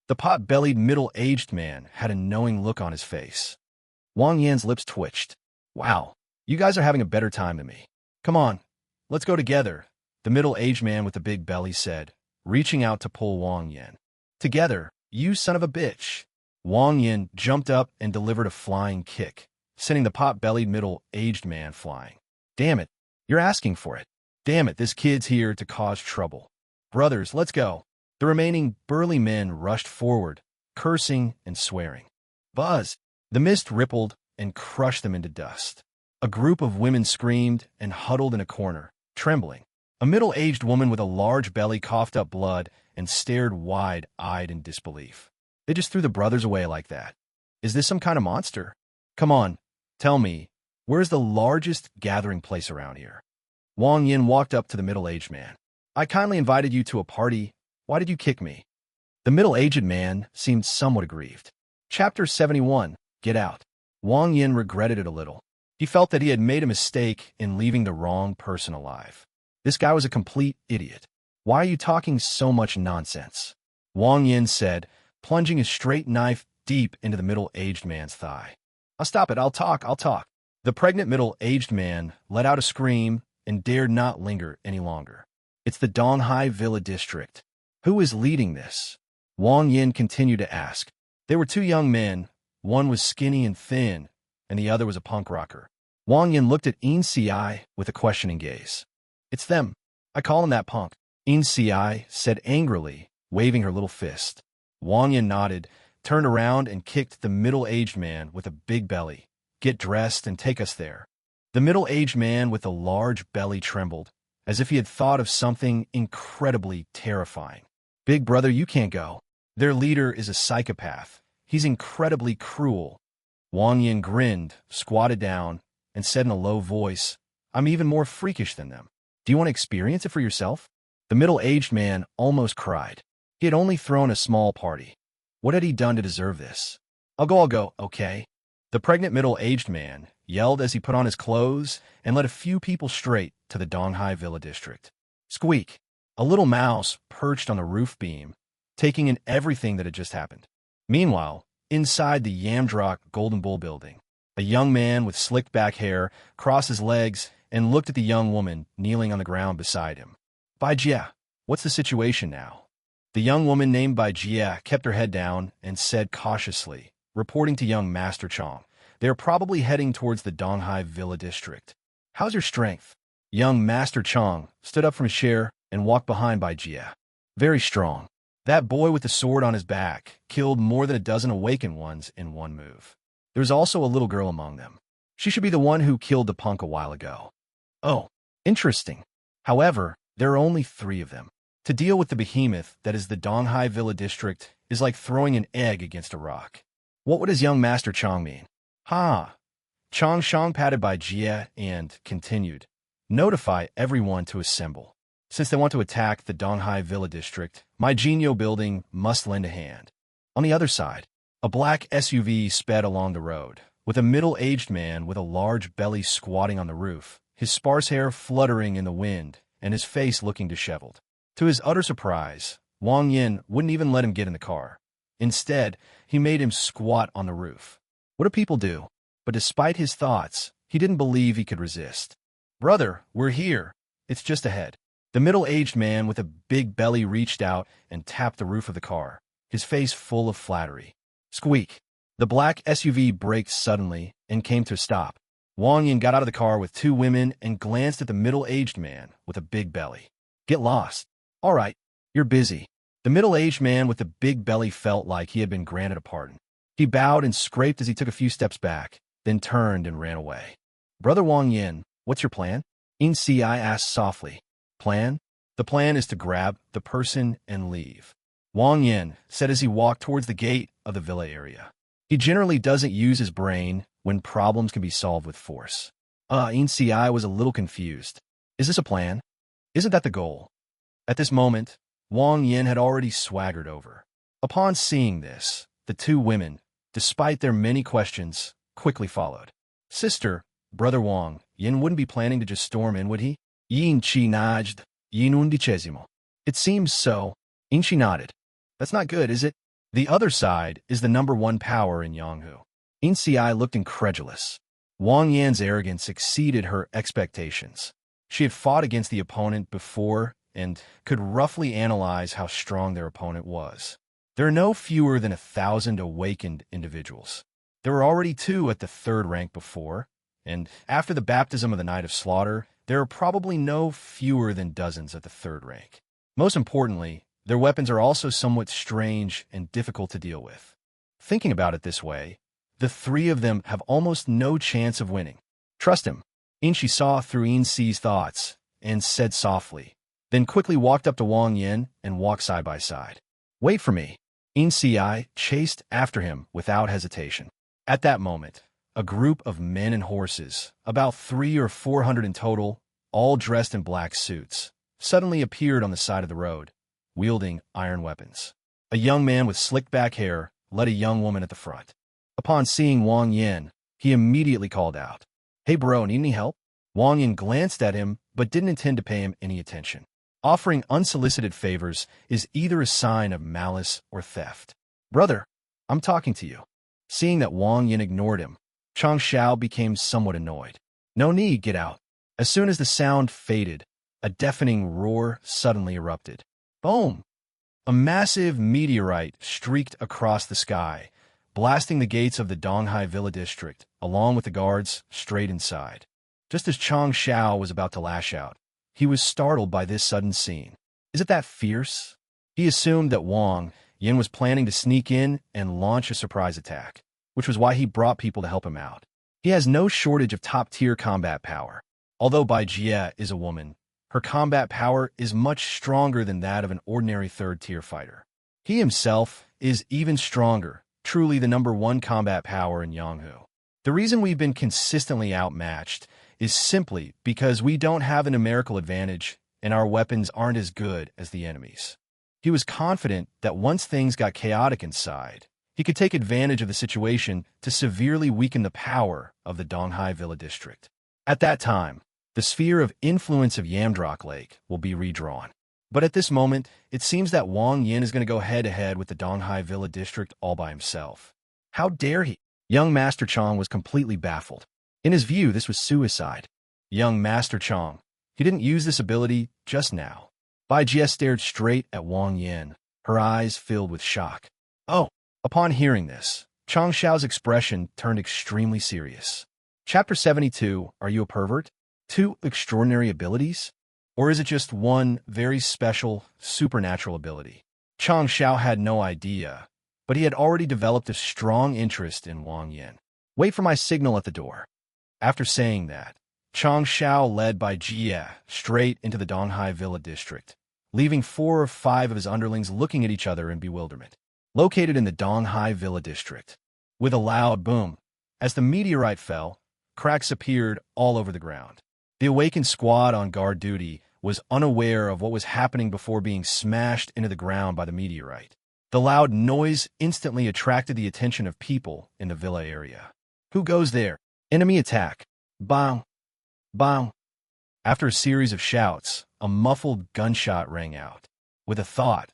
The pot-bellied middle-aged man had a knowing look on his face. Wang Yin's lips twitched. "Wow, you guys are having a better time than me. Come on, let's go together," the middle-aged man with the big belly said, reaching out to pull Wang Yin. "Together, you son of a bitch." Wang Yin jumped up and delivered a flying kick, sending the pot-bellied middle-aged man flying. "Damn it, you're asking for it. Damn it, this kid's here to cause trouble. Brothers, let's go." The remaining burly men rushed forward, cursing and swearing. Buzz! The mist rippled and crushed them into dust. A group of women screamed and huddled in a corner, trembling. A middle-aged woman with a large belly coughed up blood and stared wide-eyed in disbelief. They just threw the brothers away like that. Is this some kind of monster? Come on, tell me, where's the largest gathering place around here? Wang Yin walked up to the middle-aged man. "I kindly invited you to a party. Why did you kick me?" The middle-aged man seemed somewhat aggrieved. Chapter 71, Get Out. Wang Yin regretted it a little. He felt that he had made a mistake in leaving the wrong person alive. This guy was a complete idiot. "Why are you talking so much nonsense?" Wang Yin said, plunging his straight knife deep into the middle-aged man's thigh. "I'll stop it. I'll talk. The pregnant middle-aged man let out a scream and dared not linger any longer. "It's the Donghai Villa District. Who is leading this?" Wang Yin continued to ask. They were two young men. One was skinny and thin, and the other was a punk rocker. Wang Yin looked at Yin Si with a questioning gaze. "It's them. I call him that punk," Yin Si said angrily, waving her little fist. Wang Yin nodded, turned around and kicked the middle-aged man with a big belly. "Get dressed and take us there." The middle-aged man with the large belly trembled, as if he had thought of something incredibly terrifying. "Big brother, you can't go. Their leader is a psychopath. He's incredibly cruel." Wang Yin grinned, squatted down, and said in a low voice, "I'm even more freakish than them. Do you want to experience it for yourself?" The middle-aged man almost cried. He had only thrown a small party. What had he done to deserve this? I'll go, okay?" The pregnant middle-aged man yelled as he put on his clothes and led a few people straight to the Donghai Villa District. Squeak! A little mouse perched on the roof beam, taking in everything that had just happened. Meanwhile, inside the Yamdrock Golden Bull building, a young man with slicked back hair crossed his legs and looked at the young woman kneeling on the ground beside him. "Bai Jia, what's the situation now?" The young woman named Bai Jia kept her head down and said cautiously, reporting to young Master Chong, "They are probably heading towards the Donghai Villa District." "How's your strength?" Young Master Chong stood up from his chair and walked behind Bai Jia. "Very strong. That boy with the sword on his back killed more than a dozen awakened ones in one move. There's also a little girl among them. She should be the one who killed the punk a while ago." "Oh, interesting. However, there are only 3 of them. To deal with the behemoth that is the Donghai Villa District is like throwing an egg against a rock." "What does young Master Chong mean?" "Ha!" Chong Shang patted Bai Jia and continued, "Notify everyone to assemble. Since they want to attack the Donghai Villa District, my Genio building must lend a hand." On the other side, a black SUV sped along the road, with a middle-aged man with a large belly squatting on the roof, his sparse hair fluttering in the wind and his face looking disheveled. To his utter surprise, Wang Yin wouldn't even let him get in the car. Instead, he made him squat on the roof. What do people do? But despite his thoughts, he didn't believe he could resist. "Brother, we're here. It's just ahead." The middle-aged man with a big belly reached out and tapped the roof of the car, his face full of flattery. Squeak! The black SUV braked suddenly and came to a stop. Wang Yin got out of the car with 2 women and glanced at the middle-aged man with a big belly. "Get lost." "All right, you're busy." The middle-aged man with the big belly felt like he had been granted a pardon. He bowed and scraped as he took a few steps back, then turned and ran away. "Brother Wang Yin, what's your plan?" Yin Si asked softly. "Plan? The plan is to grab the person and leave," Wang Yin said as he walked towards the gate of the villa area. "He generally doesn't use his brain when problems can be solved with force. Inci was a little confused. Is this a plan? Isn't that the goal? At this moment, Wang Yin had already swaggered over. Upon seeing this, the two women, despite their many questions, quickly followed. Sister, Brother Wang, Yin wouldn't be planning to just storm in, would he? Yin chi najd, yin undicesimo. It seems so. Inchi nodded. That's not good, is it? The other side is the number one power in Yanghu. Inci looked incredulous. Wang Yan's arrogance exceeded her expectations. She had fought against the opponent before and could roughly analyze how strong their opponent was. There are no fewer than 1,000 awakened individuals. There were already 2 at the 3rd rank before, and after the baptism of the Night of Slaughter, there are probably no fewer than dozens at the 3rd rank. Most importantly, their weapons are also somewhat strange and difficult to deal with. Thinking about it this way, the 3 of them have almost no chance of winning. Trust him. Inchi saw through Inci's thoughts and said softly, then quickly walked up to Wang Yin and walked side by side. Wait for me. Inci chased after him without hesitation. At that moment, a group of men and horses, about 300 or 400 in total, all dressed in black suits, suddenly appeared on the side of the road, wielding iron weapons. A young man with slicked back hair led a young woman at the front. Upon seeing Wang Yin, he immediately called out, "Hey bro, need any help?" Wang Yin glanced at him but didn't intend to pay him any attention. Offering unsolicited favors is either a sign of malice or theft. "Brother, I'm talking to you." Seeing that Wang Yin ignored him, Chang Xiao became somewhat annoyed. "No need, get out." As soon as the sound faded, a deafening roar suddenly erupted. Boom! A massive meteorite streaked across the sky, blasting the gates of the Donghai Villa district, along with the guards, straight inside. Just as Chang Xiao was about to lash out, he was startled by this sudden scene. Isn't that fierce? He assumed that Wang Yin was planning to sneak in and launch a surprise attack, which was why he brought people to help him out. He has no shortage of top-tier combat power. Although Bai Jie is a woman, her combat power is much stronger than that of an ordinary 3rd-tier fighter. He himself is even stronger, truly the number 1 combat power in Yanghu. The reason we've been consistently outmatched is simply because we don't have a numerical advantage and our weapons aren't as good as the enemy's. He was confident that once things got chaotic inside, he could take advantage of the situation to severely weaken the power of the Donghai Villa district. At that time, the sphere of influence of Yamdrok Lake will be redrawn. But at this moment, it seems that Wang Yin is going to go head-to-head with the Donghai Villa district all by himself. How dare he? Young Master Chong was completely baffled. In his view, this was suicide. Young Master Chong, he didn't use this ability just now. Bai Jie stared straight at Wang Yin, her eyes filled with shock. Oh! Upon hearing this, Chang Xiao's expression turned extremely serious. Chapter 72, Are You a Pervert? 2 extraordinary abilities? Or is it just one very special, supernatural ability? Chang Xiao had no idea, but he had already developed a strong interest in Wang Yin. Wait for my signal at the door. After saying that, Chang Xiao led Bai Jie straight into the Donghai Villa district, leaving 4 or 5 of his underlings looking at each other in bewilderment. Located in the Donghai Villa district, with a loud boom, as the meteorite fell, cracks appeared all over the ground. The awakened squad on guard duty was unaware of what was happening before being smashed into the ground by the meteorite. The loud noise instantly attracted the attention of people in the villa area. Who goes there? Enemy attack. Bang! Bang! After a series of shouts, a muffled gunshot rang out. With a thought,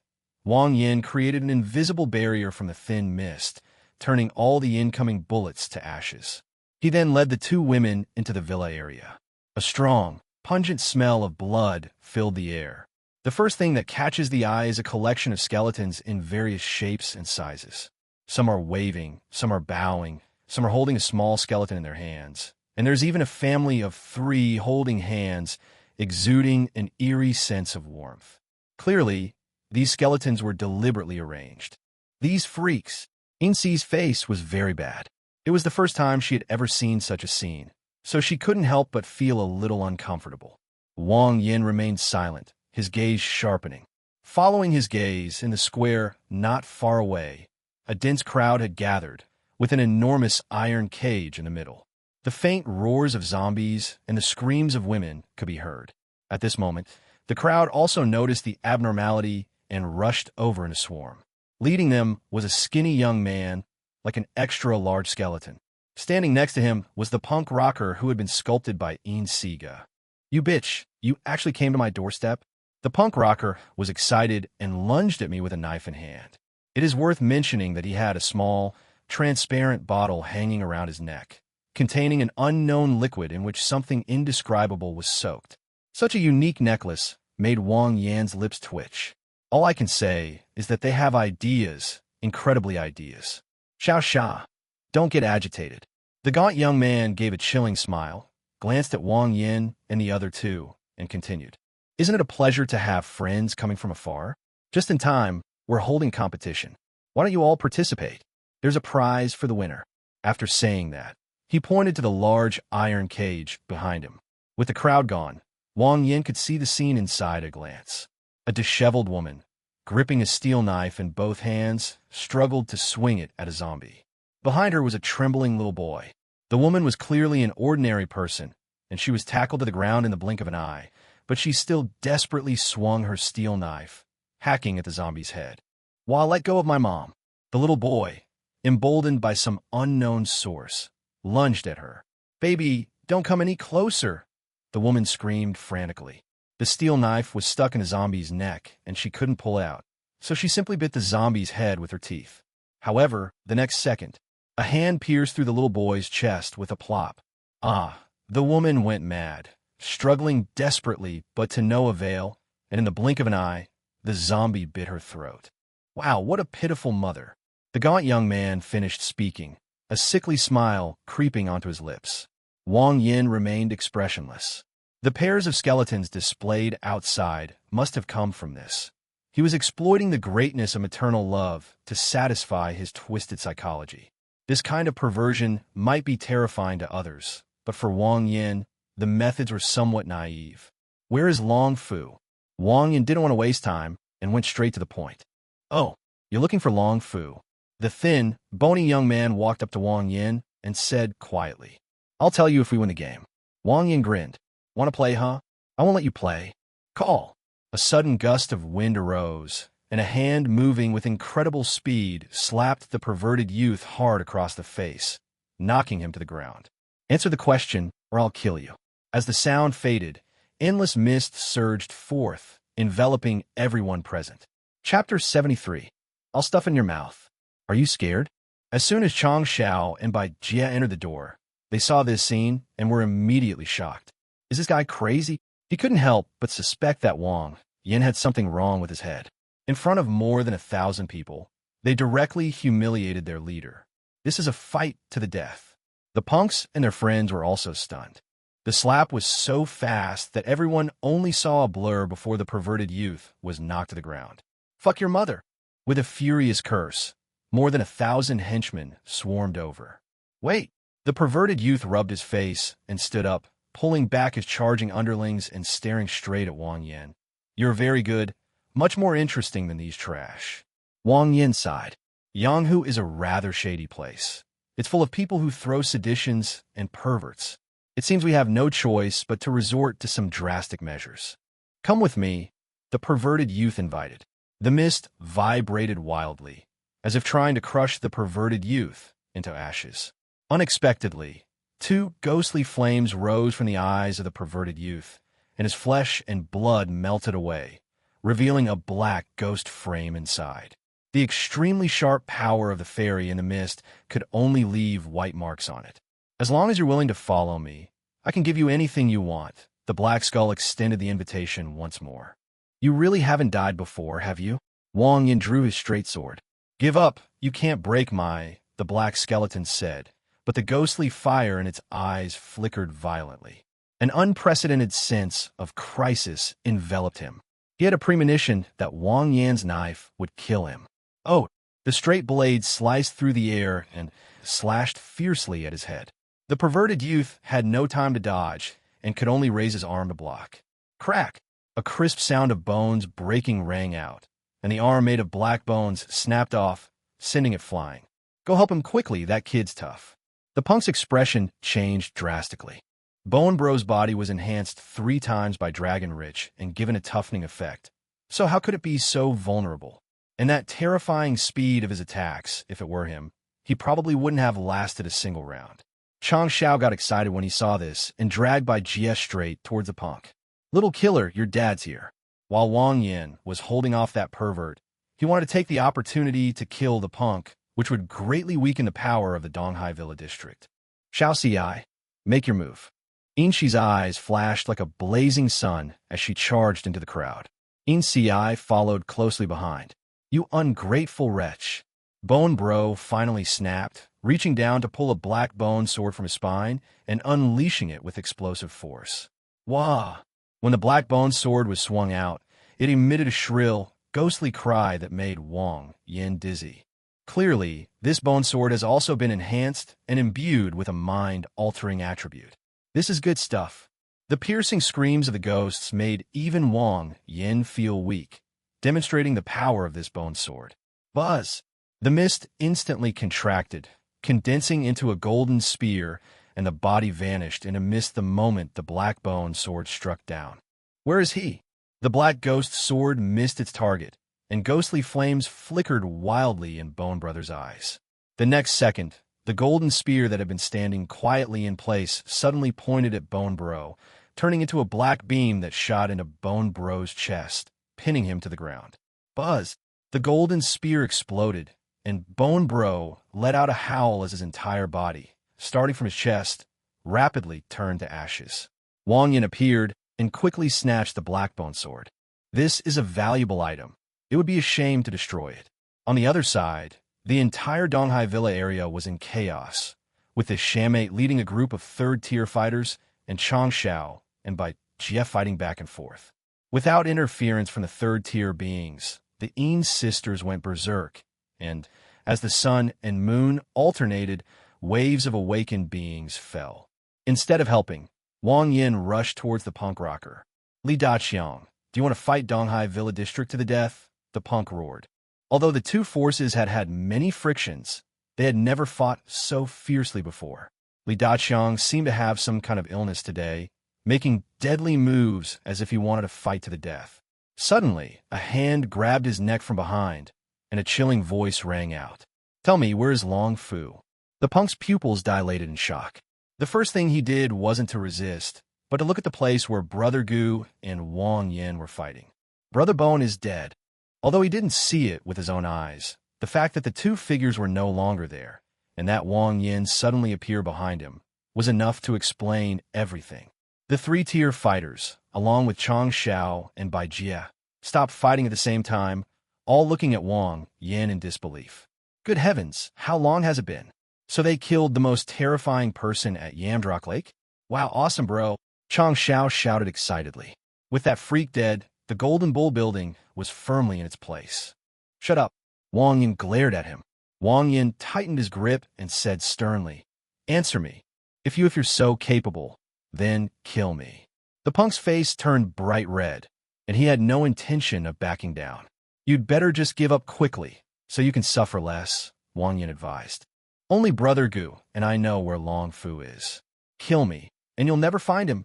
Wang Yin created an invisible barrier from the thin mist, turning all the incoming bullets to ashes. He then led the 2 women into the villa area. A strong, pungent smell of blood filled the air. The first thing that catches the eye is a collection of skeletons in various shapes and sizes. Some are waving, some are bowing, some are holding a small skeleton in their hands. And there's even a family of 3 holding hands, exuding an eerie sense of warmth. Clearly, these skeletons were deliberately arranged. These freaks. Inci's face was very bad. It was the first time she had ever seen such a scene, so she couldn't help but feel a little uncomfortable. Wang Yin remained silent, his gaze sharpening. Following his gaze, in the square not far away, a dense crowd had gathered, with an enormous iron cage in the middle. The faint roars of zombies and the screams of women could be heard. At this moment, the crowd also noticed the abnormality and rushed over in a swarm. Leading them was a skinny young man, like an extra-large skeleton. Standing next to him was the punk rocker who had been sculpted by Ian Sega. "You bitch, you actually came to my doorstep?" The punk rocker was excited and lunged at me with a knife in hand. It is worth mentioning that he had a small, transparent bottle hanging around his neck, containing an unknown liquid in which something indescribable was soaked. Such a unique necklace made Wang Yan's lips twitch. All I can say is that they have ideas, incredibly ideas. Xiao Xia, don't get agitated. The gaunt young man gave a chilling smile, glanced at Wang Yan and the other two, and continued. "Isn't it a pleasure to have friends coming from afar? Just in time, we're holding competition. Why don't you all participate? There's a prize for the winner." After saying that, he pointed to the large iron cage behind him. With the crowd gone, Wang Yan could see the scene inside at a glance. A disheveled woman, gripping a steel knife in both hands, struggled to swing it at a zombie. Behind her was a trembling little boy. The woman was clearly an ordinary person, and she was tackled to the ground in the blink of an eye, but she still desperately swung her steel knife, hacking at the zombie's head. "While I let go of my mom," the little boy, emboldened by some unknown source, lunged at her. "Baby, don't come any closer," the woman screamed frantically. The steel knife was stuck in the zombie's neck, and she couldn't pull out, so she simply bit the zombie's head with her teeth. However, the next second, a hand pierced through the little boy's chest with a plop. The woman went mad, struggling desperately but to no avail, and in the blink of an eye, the zombie bit her throat. Wow, what a pitiful mother. The gaunt young man finished speaking, a sickly smile creeping onto his lips. Wang Yin remained expressionless. The pairs of skeletons displayed outside must have come from this. He was exploiting the greatness of maternal love to satisfy his twisted psychology. This kind of perversion might be terrifying to others, but for Wang Yin, the methods were somewhat naive. "Where is Long Fu?" Wang Yin didn't want to waste time and went straight to the point. "Oh, you're looking for Long Fu." The thin, bony young man walked up to Wang Yin and said quietly, "I'll tell you if we win the game." Wang Yin grinned. "Want to play, huh? I won't let you play. Call." A sudden gust of wind arose, and a hand moving with incredible speed slapped the perverted youth hard across the face, knocking him to the ground. "Answer the question, or I'll kill you." As the sound faded, endless mist surged forth, enveloping everyone present. Chapter 73. I'll stuff in your mouth. Are you scared? As soon as Chang Xiao and Bai Jia entered the door, they saw this scene and were immediately shocked. Is this guy crazy? He couldn't help but suspect that Wang Yin had something wrong with his head. In front of more than 1,000 people, they directly humiliated their leader. This is a fight to the death. The punks and their friends were also stunned. The slap was so fast that everyone only saw a blur before the perverted youth was knocked to the ground. "Fuck your mother!" With a furious curse, more than 1,000 henchmen swarmed over. "Wait!" The perverted youth rubbed his face and stood up, pulling back his charging underlings and staring straight at Wang Yin. "You're very good, much more interesting than these trash." Wang Yin sighed. Yanghu is a rather shady place. It's full of people who throw seditions and perverts. It seems we have no choice but to resort to some drastic measures. "Come with me," the perverted youth invited. The mist vibrated wildly, as if trying to crush the perverted youth into ashes. Unexpectedly, two ghostly flames rose from the eyes of the perverted youth, and his flesh and blood melted away, revealing a black ghost frame inside. The extremely sharp power of the fairy in the mist could only leave white marks on it. "As long as you're willing to follow me, I can give you anything you want." The Black Skull extended the invitation once more. "You really haven't died before, have you?" Wang Yin drew his straight sword. "Give up, you can't break my," the black skeleton said, but the ghostly fire in its eyes flickered violently. An unprecedented sense of crisis enveloped him. He had a premonition that Wang Yan's knife would kill him. Oh, the straight blade sliced through the air and slashed fiercely at his head. The perverted youth had no time to dodge and could only raise his arm to block. Crack! A crisp sound of bones breaking rang out, and the arm made of black bones snapped off, sending it flying. Go help him quickly, that kid's tough. The punk's expression changed drastically. Bone Bro's body was enhanced 3 times by Dragon Rich and given a toughening effect. So how could it be so vulnerable? And that terrifying speed of his attacks, if it were him, he probably wouldn't have lasted a single round. Chang Xiao got excited when he saw this and dragged Bai Jie straight towards the punk. Little killer, your dad's here. While Wang Yin was holding off that pervert, he wanted to take the opportunity to kill the punk, which would greatly weaken the power of the Donghai Villa district. Xiao Xi, make your move. Yin Shi's eyes flashed like a blazing sun as she charged into the crowd. Yin Xi followed closely behind. You ungrateful wretch. Bone Bro finally snapped, reaching down to pull a black bone sword from his spine and unleashing it with explosive force. Wah! When the black bone sword was swung out, it emitted a shrill, ghostly cry that made Wang Yin dizzy. Clearly, this bone sword has also been enhanced and imbued with a mind-altering attribute. This is good stuff. The piercing screams of the ghosts made even Wang Yin feel weak, demonstrating the power of this bone sword. Buzz! The mist instantly contracted, condensing into a golden spear, and the body vanished in a mist the moment the black bone sword struck down. Where is he? The black ghost sword missed its target, and ghostly flames flickered wildly in Bone Brother's eyes. The next second, the golden spear that had been standing quietly in place suddenly pointed at Bone Bro, turning into a black beam that shot into Bone Bro's chest, pinning him to the ground. Buzz! The golden spear exploded, and Bone Bro let out a howl as his entire body, starting from his chest, rapidly turned to ashes. Wang Yin appeared and quickly snatched the black bone sword. This is a valuable item. It would be a shame to destroy it. On the other side, the entire Donghai Villa area was in chaos, with the Shamate leading a group of third-tier fighters and Chang Xiao and Bai Jie fighting back and forth. Without interference from the third-tier beings, the Yin sisters went berserk, and, as the sun and moon alternated, waves of awakened beings fell. Instead of helping, Wang Yin rushed towards the punk rocker. Li Daqiang, do you want to fight Donghai Villa District to the death? The punk roared. Although the two forces had had many frictions, they had never fought so fiercely before. Li Daqiang seemed to have some kind of illness today, making deadly moves as if he wanted to fight to the death. Suddenly, a hand grabbed his neck from behind, and a chilling voice rang out. Tell me, where's Long Fu? The punk's pupils dilated in shock. The first thing he did wasn't to resist, but to look at the place where Brother Gu and Wang Yin were fighting. Brother Bone is dead. Although he didn't see it with his own eyes, the fact that the two figures were no longer there, and that Wang Yin suddenly appeared behind him, was enough to explain everything. The three-tier fighters, along with Chang Xiao and Bai Jie, stopped fighting at the same time, all looking at Wang Yin in disbelief. Good heavens, how long has it been? So they killed the most terrifying person at Yamdrock Lake? Wow, awesome, bro, Chang Xiao shouted excitedly. With that freak dead, the Golden Bull building was firmly in its place. Shut up. Wang Yin glared at him. Wang Yin tightened his grip and said sternly, Answer me. If you're so capable, then kill me. The punk's face turned bright red, and he had no intention of backing down. You'd better just give up quickly, so you can suffer less, Wang Yin advised. Only Brother Gu and I know where Long Fu is. Kill me, and you'll never find him.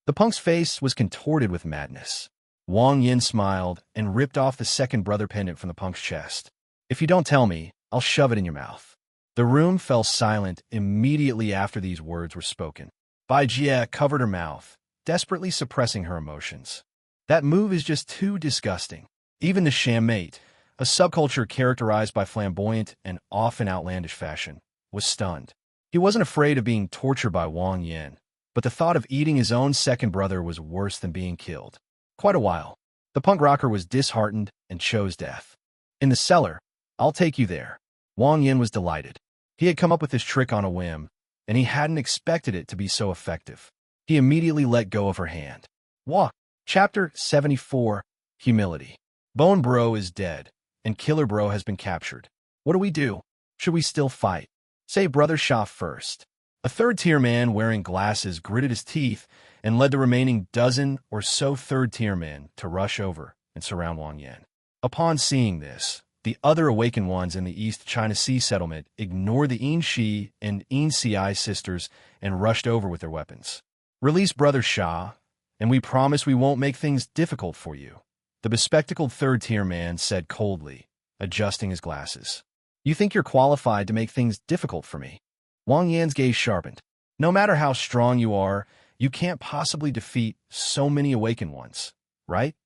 The punk's face was contorted with madness. Wang Yin smiled and ripped off the second brother pendant from the punk's chest. If you don't tell me, I'll shove it in your mouth. The room fell silent immediately after these words were spoken. Bai Jie covered her mouth, desperately suppressing her emotions. That move is just too disgusting. Even the Shamate, a subculture characterized by flamboyant and often outlandish fashion, was stunned. He wasn't afraid of being tortured by Wang Yin, but the thought of eating his own second brother was worse than being killed. Quite a while. The punk rocker was disheartened and chose death. In the cellar, I'll take you there. Wang Yin was delighted. He had come up with this trick on a whim, and he hadn't expected it to be so effective. He immediately let go of her hand. Walk. Chapter 74, Humility. Bone Bro is dead, and Killer Bro has been captured. What do we do? Should we still fight? Say Brother Sha first. A third-tier man wearing glasses gritted his teeth and led the remaining dozen or so third-tier men to rush over and surround Wang Yin. Upon seeing this, The other awakened ones in the East China Sea settlement ignored the Inshi and Inci sisters and rushed over with their weapons. Release Brother Sha, and we promise we won't make things difficult for you, the bespectacled third-tier man said coldly, adjusting his glasses. You think you're qualified to make things difficult for me? Wang Yan's gaze sharpened. No matter how strong you are, you can't possibly defeat so many awakened ones, right?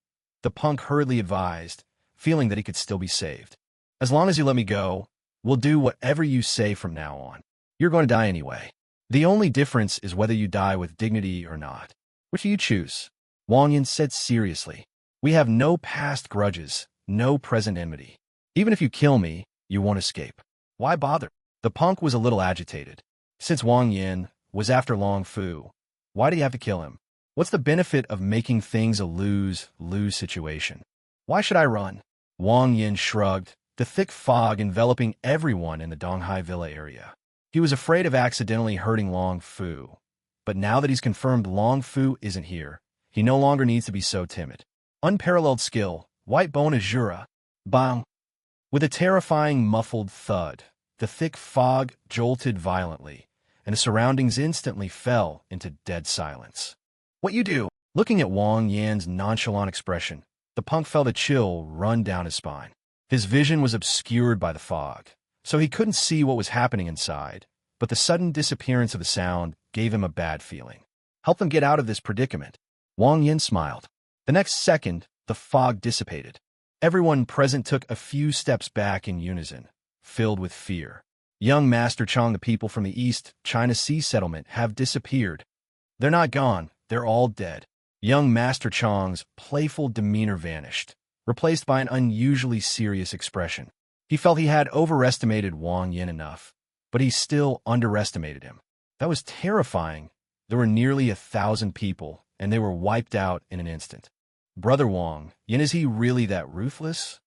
The punk hurriedly advised, feeling that he could still be saved. As long as you let me go, we'll do whatever you say from now on. You're going to die anyway. The only difference is whether you die with dignity or not. Which do you choose? Wang Yan said seriously. We have no past grudges, no present enmity. Even if you kill me, you won't escape. Why bother? The punk was a little agitated. Since Wang Yan was after Long Fu, why do you have to kill him? What's the benefit of making things a lose-lose situation? Why should I run? Wang Yan shrugged, the thick fog enveloping everyone in the Donghai Villa area. He was afraid of accidentally hurting Long Fu, but now that he's confirmed Long Fu isn't here, he no longer needs to be so timid. Unparalleled skill, white bone azura. Bang! With a terrifying muffled thud, the thick fog jolted violently, and the surroundings instantly fell into dead silence. What you do? Looking at Wang Yan's nonchalant expression, the punk felt a chill run down his spine. His vision was obscured by the fog, so he couldn't see what was happening inside, but the sudden disappearance of the sound gave him a bad feeling. Help them get out of this predicament. Wang Yan smiled. The next second, the fog dissipated. Everyone present took a few steps back in unison, filled with fear. Young Master Chong, the people from the East China Sea settlement have disappeared. They're not gone, they're all dead. Young Master Chong's playful demeanor vanished, replaced by an unusually serious expression. He felt he had overestimated Wang Yan enough, but he still underestimated him. That was terrifying. There were nearly 1,000 people, and they were wiped out in an instant. Brother Wang Yan, is he really that ruthless?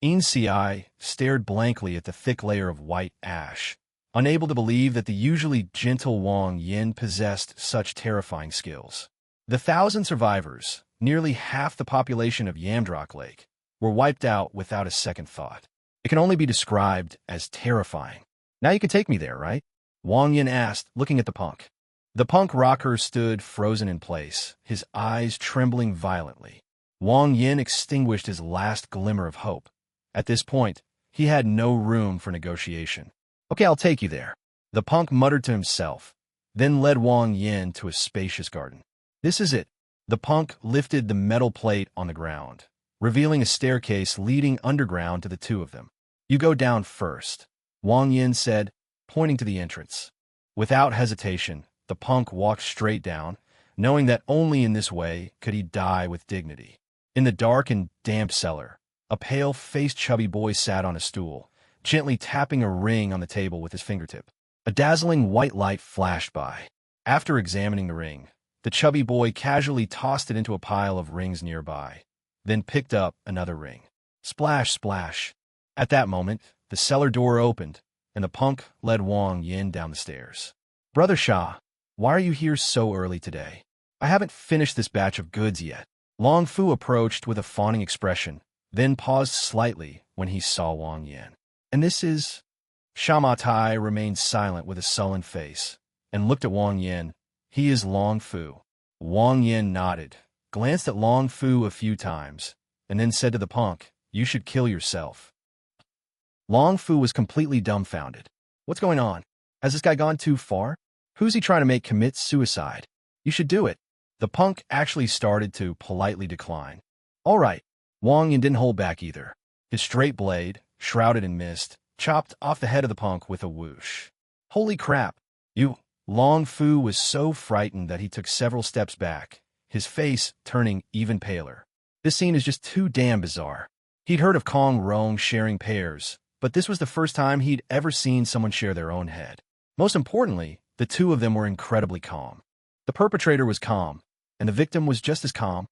Inci stared blankly at the thick layer of white ash, unable to believe that the usually gentle Wang Yan possessed such terrifying skills. The 1,000 survivors, nearly half the population of Yamdrok Lake, were wiped out without a second thought. It can only be described as terrifying. Now you can take me there, right? Wang Yan asked, looking at the punk. The punk rocker stood frozen in place, his eyes trembling violently. Wang Yan extinguished his last glimmer of hope. At this point, he had no room for negotiation. Okay, I'll take you there. The punk muttered to himself, then led Wang Yan to a spacious garden. This is it. The punk lifted the metal plate on the ground, revealing a staircase leading underground to the two of them. You go down first, Wang Yan said, pointing to the entrance. Without hesitation, the punk walked straight down, knowing that only in this way could he die with dignity. In the dark and damp cellar, a pale-faced chubby boy sat on a stool, gently tapping a ring on the table with his fingertip. A dazzling white light flashed by. After examining the ring, the chubby boy casually tossed it into a pile of rings nearby, then picked up another ring. Splash, splash. At that moment, the cellar door opened, and the punk led Wang Yan down the stairs. Brother Sha, why are you here so early today? I haven't finished this batch of goods yet. Long Fu approached with a fawning expression, then paused slightly when he saw Wang Yan. And this is... Sha Tai remained silent with a sullen face, and looked at Wang Yan. He is Long Fu. Wang Yan nodded, glanced at Long Fu a few times, and then said to the punk, you should kill yourself. Long Fu was completely dumbfounded. What's going on? Has this guy gone too far? Who's he trying to make commit suicide? You should do it. The punk actually started to politely decline. All right. Wang Yan didn't hold back either. His straight blade, shrouded in mist, chopped off the head of the punk with a whoosh. Holy crap. You... Long Fu was so frightened that he took several steps back, his face turning even paler. This scene is just too damn bizarre. He'd heard of Kong Rong sharing pairs, but this was the first time he'd ever seen someone share their own head. Most importantly, the two of them were incredibly calm. The perpetrator was calm, and the victim was just as calm.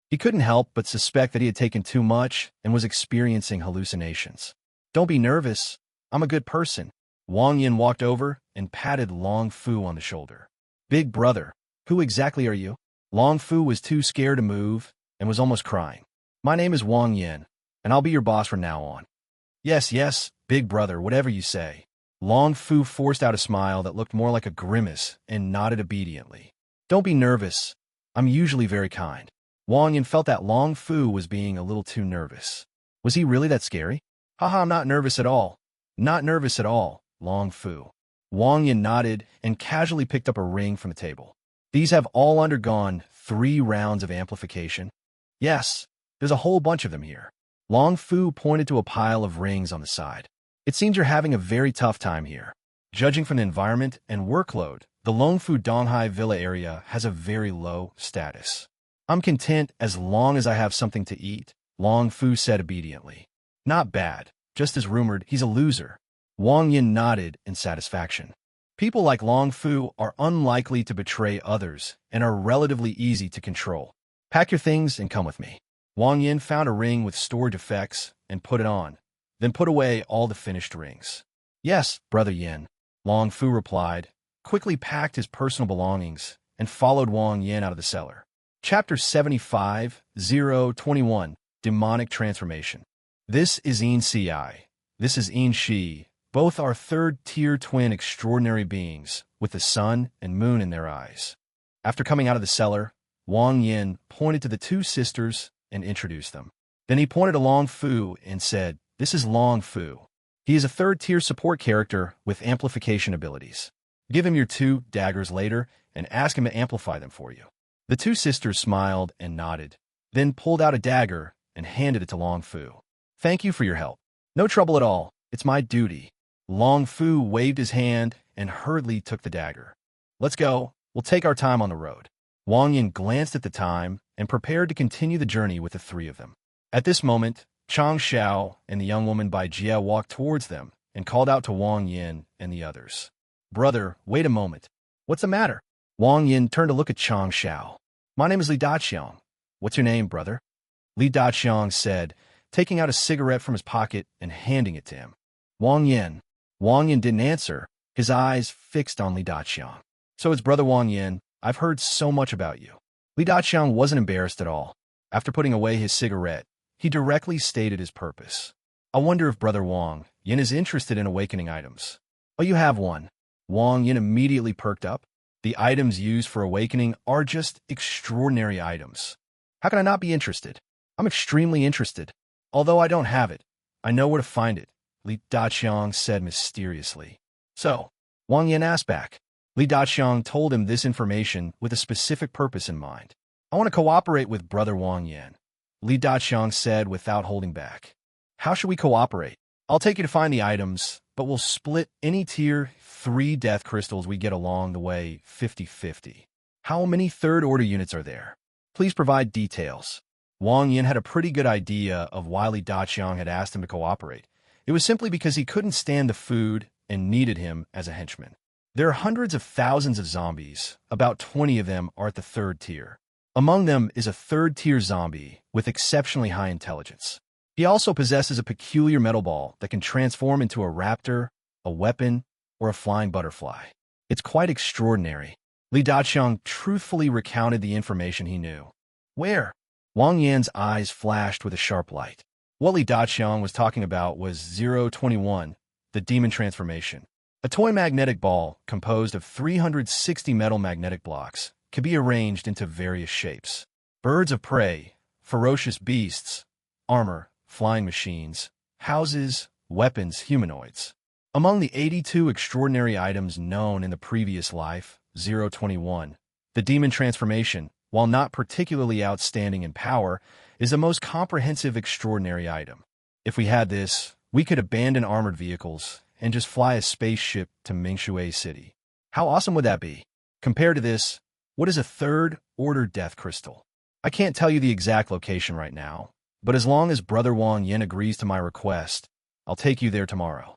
He couldn't help but suspect that he had taken too much and was experiencing hallucinations. Don't be nervous. I'm a good person. Wang Yan walked over and patted Long Fu on the shoulder. Big brother, who exactly are you? Long Fu was too scared to move and was almost crying. My name is Wang Yan, and I'll be your boss from now on. Yes, yes, big brother, whatever you say. Long Fu forced out a smile that looked more like a grimace and nodded obediently. Don't be nervous. I'm usually very kind. Wang Yin felt that Long Fu was being a little too nervous. Was he really that scary? Haha, I'm not nervous at all. Not nervous at all, Long Fu. Wang Yin nodded and casually picked up a ring from the table. These have all undergone 3 rounds of amplification. Yes, there's a whole bunch of them here. Long Fu pointed to a pile of rings on the side. It seems you're having a very tough time here. Judging from the environment and workload, the Longfu Donghai Villa area has a very low status. I'm content as long as I have something to eat, Long Fu said obediently. Not bad, just as rumored, he's a loser. Wang Yin nodded in satisfaction. People like Long Fu are unlikely to betray others and are relatively easy to control. Pack your things and come with me. Wang Yin found a ring with storage effects and put it on, then put away all the finished rings. Yes, Brother Yin, Long Fu replied, quickly packed his personal belongings, and followed Wang Yin out of the cellar. Chapter 75, 021, Demonic Transformation. This is Yin Ci. This is Yin Shi. Both are third-tier twin extraordinary beings, with the sun and moon in their eyes. After coming out of the cellar, Wang Yin pointed to the 2 sisters and introduced them. Then he pointed to Long Fu and said, "This is Long Fu. He is a third-tier support character with amplification abilities. Give him your 2 daggers later and ask him to amplify them for you." The 2 sisters smiled and nodded, then pulled out a dagger and handed it to Long Fu. "Thank you for your help." "No trouble at all. It's my duty." Long Fu waved his hand and hurriedly took the dagger. "Let's go. We'll take our time on the road." Wang Yin glanced at the time and prepared to continue the journey with the 3 of them. At this moment, Chang Xiao and the young woman Bai Jie walked towards them and called out to Wang Yin and the others. "Brother, wait a moment. What's the matter?" Wang Yin turned to look at Chang Xiao. "My name is Li Daqiang. What's your name, brother?" Li Daqiang said, taking out a cigarette from his pocket and handing it to him. Wang Yin. Wang Yin didn't answer, his eyes fixed on Li Daqiang. "So it's Brother Wang Yin. I've heard so much about you." Li Daqiang wasn't embarrassed at all. After putting away his cigarette, he directly stated his purpose. "I wonder if Brother Wang Yin is interested in awakening items." "Oh, you have one." Wang Yin immediately perked up. "The items used for awakening are just extraordinary items. How can I not be interested? I'm extremely interested. Although I don't have it, I know where to find it," Li Daqiang said mysteriously. "So," Wang Yin asked back. Li Daqiang told him this information with a specific purpose in mind. "I want to cooperate with Brother Wang Yin," Li Daqiang said without holding back. "How should we cooperate? I'll take you to find the items, but we'll split any tier 3 death crystals we get along the way 50-50. How many third-order units are there? Please provide details." Wang Yin had a pretty good idea of why Li Daqiang had asked him to cooperate. It was simply because he couldn't stand the food and needed him as a henchman. There are hundreds of thousands of zombies. About 20 of them are at the 3rd tier. Among them is a 3rd-tier zombie with exceptionally high intelligence. He also possesses a peculiar metal ball that can transform into a raptor, a weapon, or a flying butterfly. It's quite extraordinary. Li Daqiang truthfully recounted the information he knew. "Where?" Wang Yin's eyes flashed with a sharp light. What Li Daqiang was talking about was 021, the demon transformation. A toy magnetic ball composed of 360 metal magnetic blocks can be arranged into various shapes. Birds of prey, ferocious beasts, armor, flying machines, houses, weapons, humanoids. Among the 82 extraordinary items known in the previous life, 021, the demon transformation, while not particularly outstanding in power, is the most comprehensive extraordinary item. If we had this, we could abandon armored vehicles and just fly a spaceship to Mingshui City. How awesome would that be? Compared to this, what is a 3rd-order death crystal? I can't tell you the exact location right now, but as long as Brother Wang Yin agrees to my request, I'll take you there tomorrow.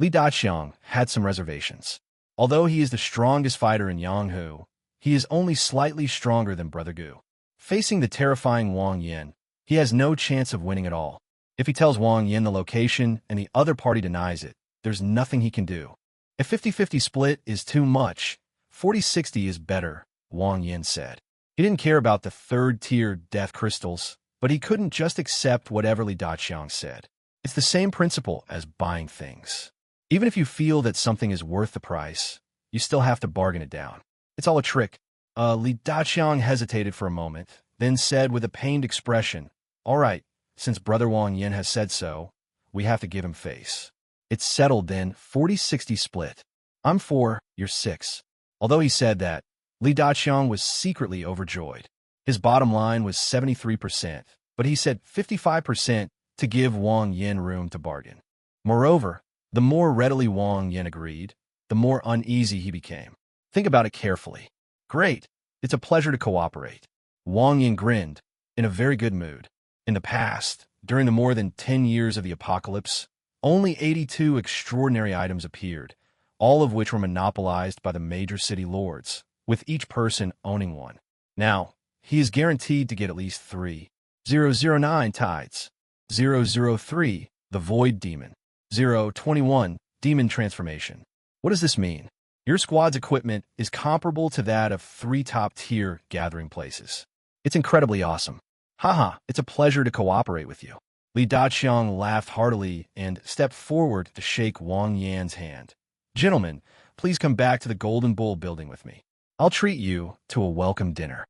Li Daqiang had some reservations. Although he is the strongest fighter in Yanghu, he is only slightly stronger than Brother Gu. Facing the terrifying Wang Yin, he has no chance of winning at all. If he tells Wang Yin the location and the other party denies it, there's nothing he can do. A 50-50 split is too much. 40-60 is better, Wang Yin said. He didn't care about the 3rd-tier death crystals, but he couldn't just accept whatever Li Daqiang said. It's the same principle as buying things. Even if you feel that something is worth the price, you still have to bargain it down. It's all a trick. Li Daqiang hesitated for a moment, then said with a pained expression, "All right, since Brother Wang Yin has said so, we have to give him face." It's settled then, 40-60 split. I'm 4, you're 6. Although he said that, Li Daqiang was secretly overjoyed. His bottom line was 73%, but he said 55% to give Wang Yin room to bargain. Moreover, the more readily Wang Yin agreed, the more uneasy he became. Think about it carefully. Great. It's a pleasure to cooperate. Wang Yin grinned, in a very good mood. In the past, during the more than 10 years of the apocalypse, only 82 extraordinary items appeared, all of which were monopolized by the major city lords, with each person owning one. Now, he is guaranteed to get at least 3. 009 Tides. 003, the Void Demon. 021, Demon Transformation. What does this mean? Your squad's equipment is comparable to that of 3 top-tier gathering places. It's incredibly awesome. Haha, it's a pleasure to cooperate with you. Li Daqiang laughed heartily and stepped forward to shake Wang Yan's hand. Gentlemen, please come back to the Golden Bull building with me. I'll treat you to a welcome dinner.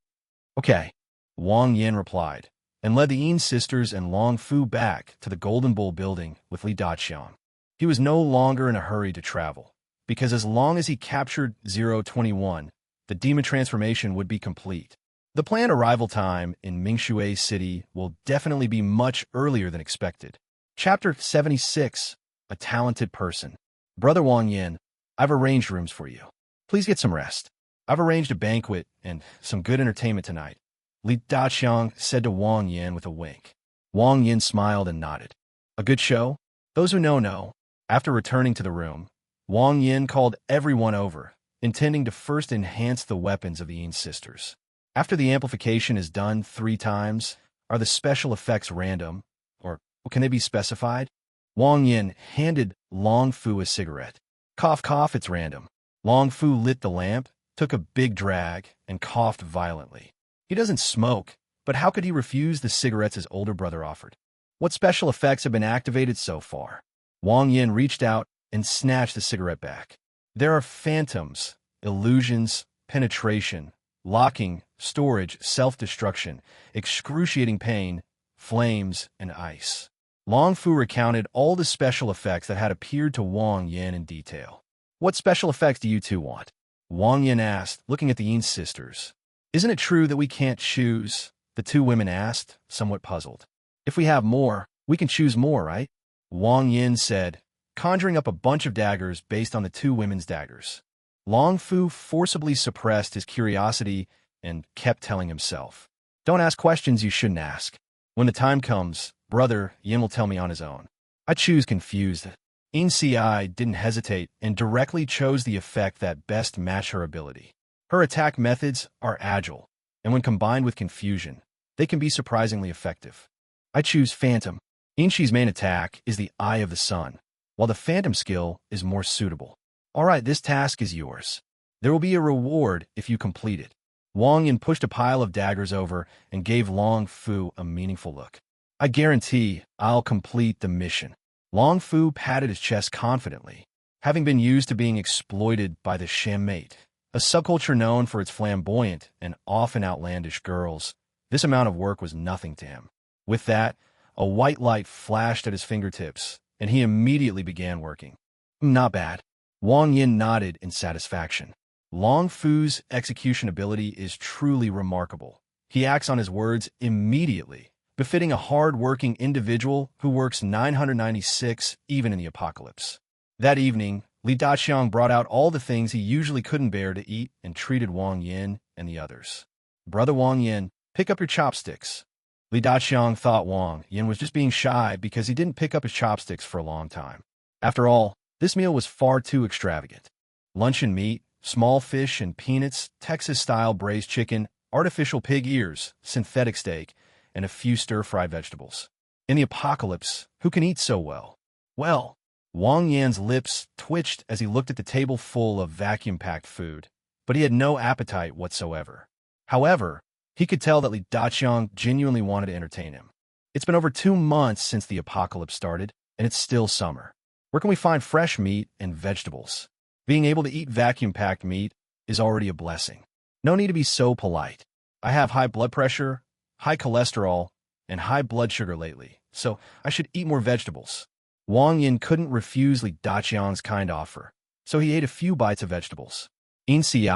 Okay, Wang Yan replied, and led the Yin sisters and Long Fu back to the Golden Bull building with Li Daqiang. He was no longer in a hurry to travel, because as long as he captured 021, the demon transformation would be complete. The planned arrival time in Mingshui City will definitely be much earlier than expected. Chapter 76, A Talented Person. Brother Wang Yin, I've arranged rooms for you. Please get some rest. I've arranged a banquet and some good entertainment tonight. Li Daqiang said to Wang Yin with a wink. Wang Yin smiled and nodded. A good show? Those who know know. After returning to the room, Wang Yin called everyone over, intending to first enhance the weapons of the Yin sisters. After the amplification is done 3 times, are the special effects random, or can they be specified? Wang Yin handed Long Fu a cigarette. Cough, cough, it's random. Long Fu lit the lamp, took a big drag, and coughed violently. He doesn't smoke, but how could he refuse the cigarettes his older brother offered? What special effects have been activated so far? Wang Yin reached out and snatched the cigarette back. There are phantoms, illusions, penetration, locking, storage, self-destruction, excruciating pain, flames, and ice. Long Fu recounted all the special effects that had appeared to Wang Yin in detail. What special effects do you two want? Wang Yin asked, looking at the Yin sisters. Isn't it true that we can't choose? The 2 women asked, somewhat puzzled. If we have more, we can choose more, right? Wang Yin said, conjuring up a bunch of daggers based on the 2 women's daggers. Long Fu forcibly suppressed his curiosity and kept telling himself, don't ask questions you shouldn't ask. When the time comes, Brother Yin will tell me on his own. I choose confused. Yin Si didn't hesitate and directly chose the effect that best matched her ability. Her attack methods are agile, and when combined with confusion, they can be surprisingly effective. I choose Phantom. Yin Shi's main attack is the Eye of the Sun, while the Phantom skill is more suitable. All right, this task is yours. There will be a reward if you complete it. Wang Yin pushed a pile of daggers over and gave Long Fu a meaningful look. I guarantee I'll complete the mission. Long Fu patted his chest confidently. Having been used to being exploited by the Shammate, a subculture known for its flamboyant and often outlandish girls, this amount of work was nothing to him. With that, a white light flashed at his fingertips, and he immediately began working. Not bad. Wang Yin nodded in satisfaction. Long Fu's execution ability is truly remarkable. He acts on his words immediately, befitting a hard-working individual who works 996 even in the apocalypse. That evening, Li Daqiang brought out all the things he usually couldn't bear to eat and treated Wang Yin and the others. Brother Wang Yin, pick up your chopsticks. Li Daqiang thought Wang Yin was just being shy because he didn't pick up his chopsticks for a long time. After all, this meal was far too extravagant. Luncheon meat, small fish and peanuts, Texas-style braised chicken, artificial pig ears, synthetic steak, and a few stir-fried vegetables. In the apocalypse, who can eat so well? Well, Wang Yan's lips twitched as he looked at the table full of vacuum-packed food, but he had no appetite whatsoever. However, he could tell that Li Daqiang genuinely wanted to entertain him. It's been over 2 months since the apocalypse started. and it's still summer. Where can we find fresh meat and vegetables? Being able to eat vacuum-packed meat is already a blessing. No need to be so polite. I have high blood pressure, high cholesterol, and high blood sugar lately, so I should eat more vegetables. Wang Yin couldn't refuse Li Daqiang's kind offer, so he ate a few bites of vegetables. She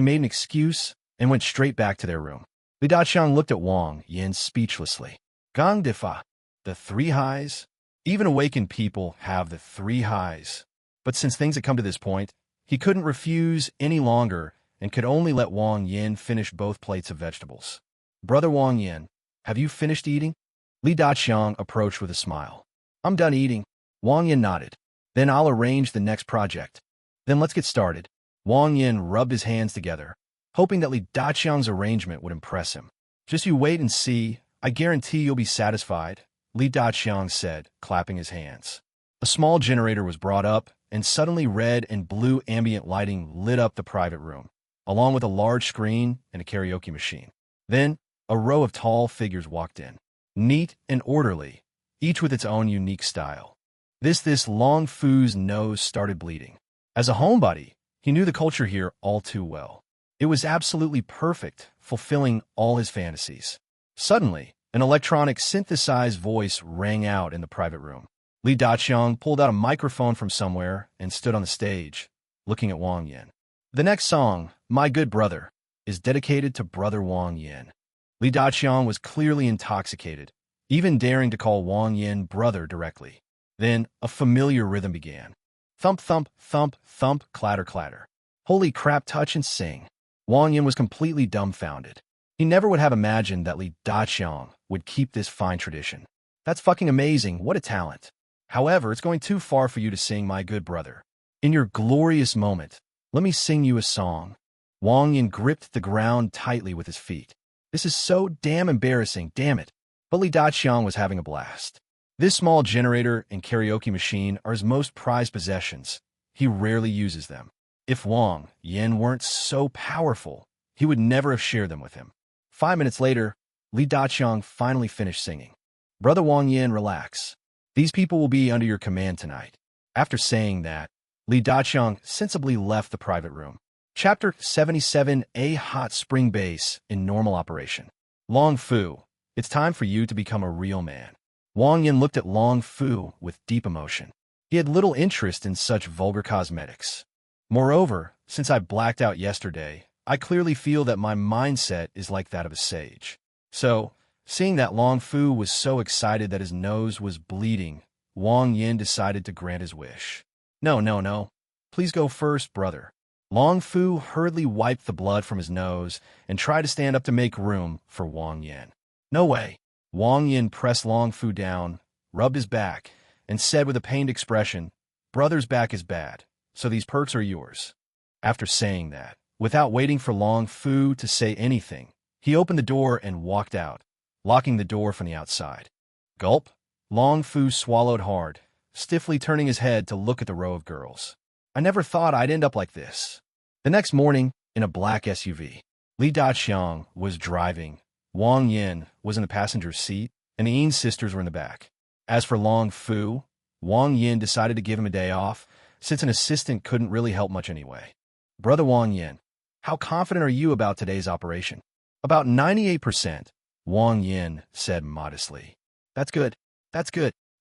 made an excuse and went straight back to their room. Li Daqiang looked at Wang Yin speechlessly. Gang Difa, the three highs? Even awakened people have the three highs. But since things had come to this point, he couldn't refuse any longer and could only let Wang Yin finish both plates of vegetables. Brother Wang Yin, have you finished eating? Li Daqiang approached with a smile. I'm done eating. Wang Yin nodded. Then I'll arrange the next project. Then let's get started. Wang Yin rubbed his hands together, hoping that Li Daqiang's arrangement would impress him. Just you wait and see. I guarantee you'll be satisfied, Li Daqiang said, clapping his hands. A small generator was brought up, and suddenly red and blue ambient lighting lit up the private room, along with a large screen and a karaoke machine. Then, a row of tall figures walked in, neat and orderly, each with its own unique style. This Long Fu's nose started bleeding. As a homebody, he knew the culture here all too well. It was absolutely perfect, fulfilling all his fantasies. Suddenly, an electronic synthesized voice rang out in the private room. Li Daqiang pulled out a microphone from somewhere and stood on the stage, looking at Wang Yin. The next song, My Good Brother, is dedicated to Brother Wang Yin. Li Daqiang was clearly intoxicated, even daring to call Wang Yin brother directly. Then, a familiar rhythm began. Thump, thump, thump, thump, clatter, clatter. Holy crap, touch and sing. Wang Yin was completely dumbfounded. He never would have imagined that Li Daqiang would keep this fine tradition. That's fucking amazing, what a talent. However, it's going too far for you to sing My Good Brother. In your glorious moment, let me sing you a song. Wang Yin gripped the ground tightly with his feet. This is so damn embarrassing, damn it. But Li Daqiang was having a blast. This small generator and karaoke machine are his most prized possessions. He rarely uses them. If Wang Yin weren't so powerful, he would never have shared them with him. 5 minutes later, Li Daqiang finally finished singing. Brother Wang Yin, relax. These people will be under your command tonight. After saying that, Li Daqiang sensibly left the private room. Chapter 77, A Hot Spring Base in Normal Operation. Long Fu, it's time for you to become a real man. Wang Yin looked at Long Fu with deep emotion. He had little interest in such vulgar cosmetics. Moreover, since I blacked out yesterday, I clearly feel that my mindset is like that of a sage. So, seeing that Long Fu was so excited that his nose was bleeding, Wang Yin decided to grant his wish. No. Please go first, brother. Long Fu hurriedly wiped the blood from his nose and tried to stand up to make room for Wang Yin. No way. Wang Yin pressed Long Fu down, rubbed his back, and said with a pained expression, Brother's back is bad, so these perks are yours. After saying that, without waiting for Long Fu to say anything, he opened the door and walked out, locking the door from the outside. Gulp. Long Fu swallowed hard, stiffly turning his head to look at the row of girls. I never thought I'd end up like this. The next morning, in a black SUV, Li Daqiang was driving. Wang Yin was in the passenger seat, and the Yin sisters were in the back. As for Long Fu, Wang Yin decided to give him a day off, since an assistant couldn't really help much anyway. Brother Wang Yin, how confident are you about today's operation? About 98%, Wang Yin said modestly. That's good.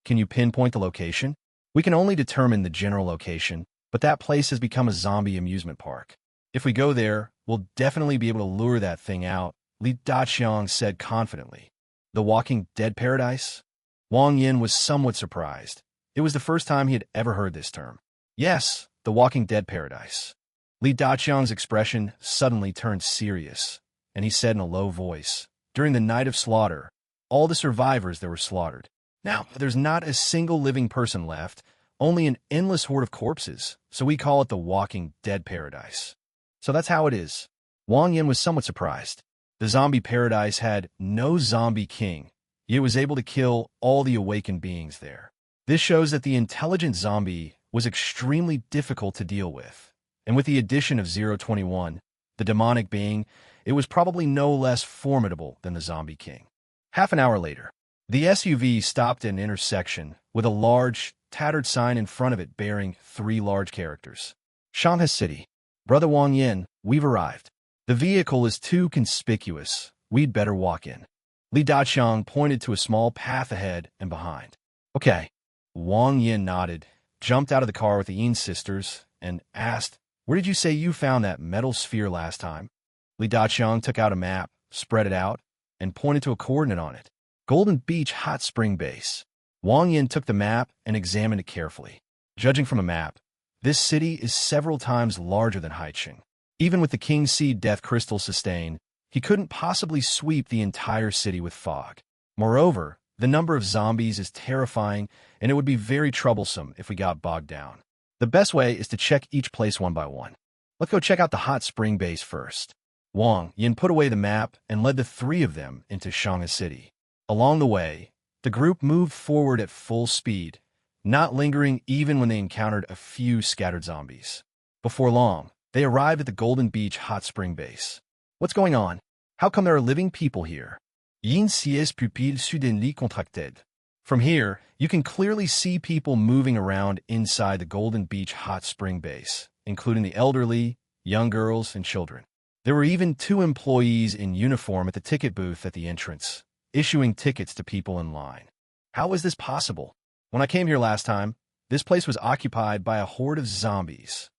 Can you pinpoint the location? We can only determine the general location, but that place has become a zombie amusement park. If we go there, we'll definitely be able to lure that thing out, Li Daqiang said confidently. The Walking Dead paradise? Wang Yin was somewhat surprised. It was the first time he had ever heard this term. Yes, the Walking Dead paradise. Li Daqiang's expression suddenly turned serious, and he said in a low voice, During the night of slaughter, all the survivors that were slaughtered. Now, there's not a single living person left, only an endless horde of corpses, so we call it the Walking Dead paradise. So that's how it is. Wang Yin was somewhat surprised. The zombie paradise had no zombie king, yet was able to kill all the awakened beings there. This shows that the intelligent zombie was extremely difficult to deal with, and with the addition of 021, the demonic being, it was probably no less formidable than the zombie king. Half an hour later, The SUV stopped at an intersection with a large, tattered sign in front of it bearing 3 large characters. Shanghai City. Brother Wang Yin, we've arrived. The vehicle is too conspicuous. We'd better walk in. Li Daqiang pointed to a small path ahead and behind. Okay. Wang Yin nodded, jumped out of the car with the Yin sisters, and asked, "Where did you say you found that metal sphere last time?" Li Daqiang took out a map, spread it out, and pointed to a coordinate on it. Golden Beach Hot Spring Base. Wang Yin took the map and examined it carefully. Judging from a map, this city is several times larger than Haicheng. Even with the King Seed Death Crystal sustained, he couldn't possibly sweep the entire city with fog. Moreover, the number of zombies is terrifying, and it would be very troublesome if we got bogged down. The best way is to check each place one by one. Let's go check out the hot spring base first. Wang Yin put away the map and led the 3 of them into Shanghai City. Along the way, the group moved forward at full speed, not lingering even when they encountered a few scattered zombies. Before long, they arrived at the Golden Beach Hot Spring Base. What's going on? How come there are living people here? Yin sies pupilles soudainement contracted. From here, you can clearly see people moving around inside the Golden Beach Hot Spring Base, including the elderly, young girls, and children. There were even 2 employees in uniform at the ticket booth at the entrance, issuing tickets to people in line. How is this possible? When I came here last time, this place was occupied by a horde of zombies.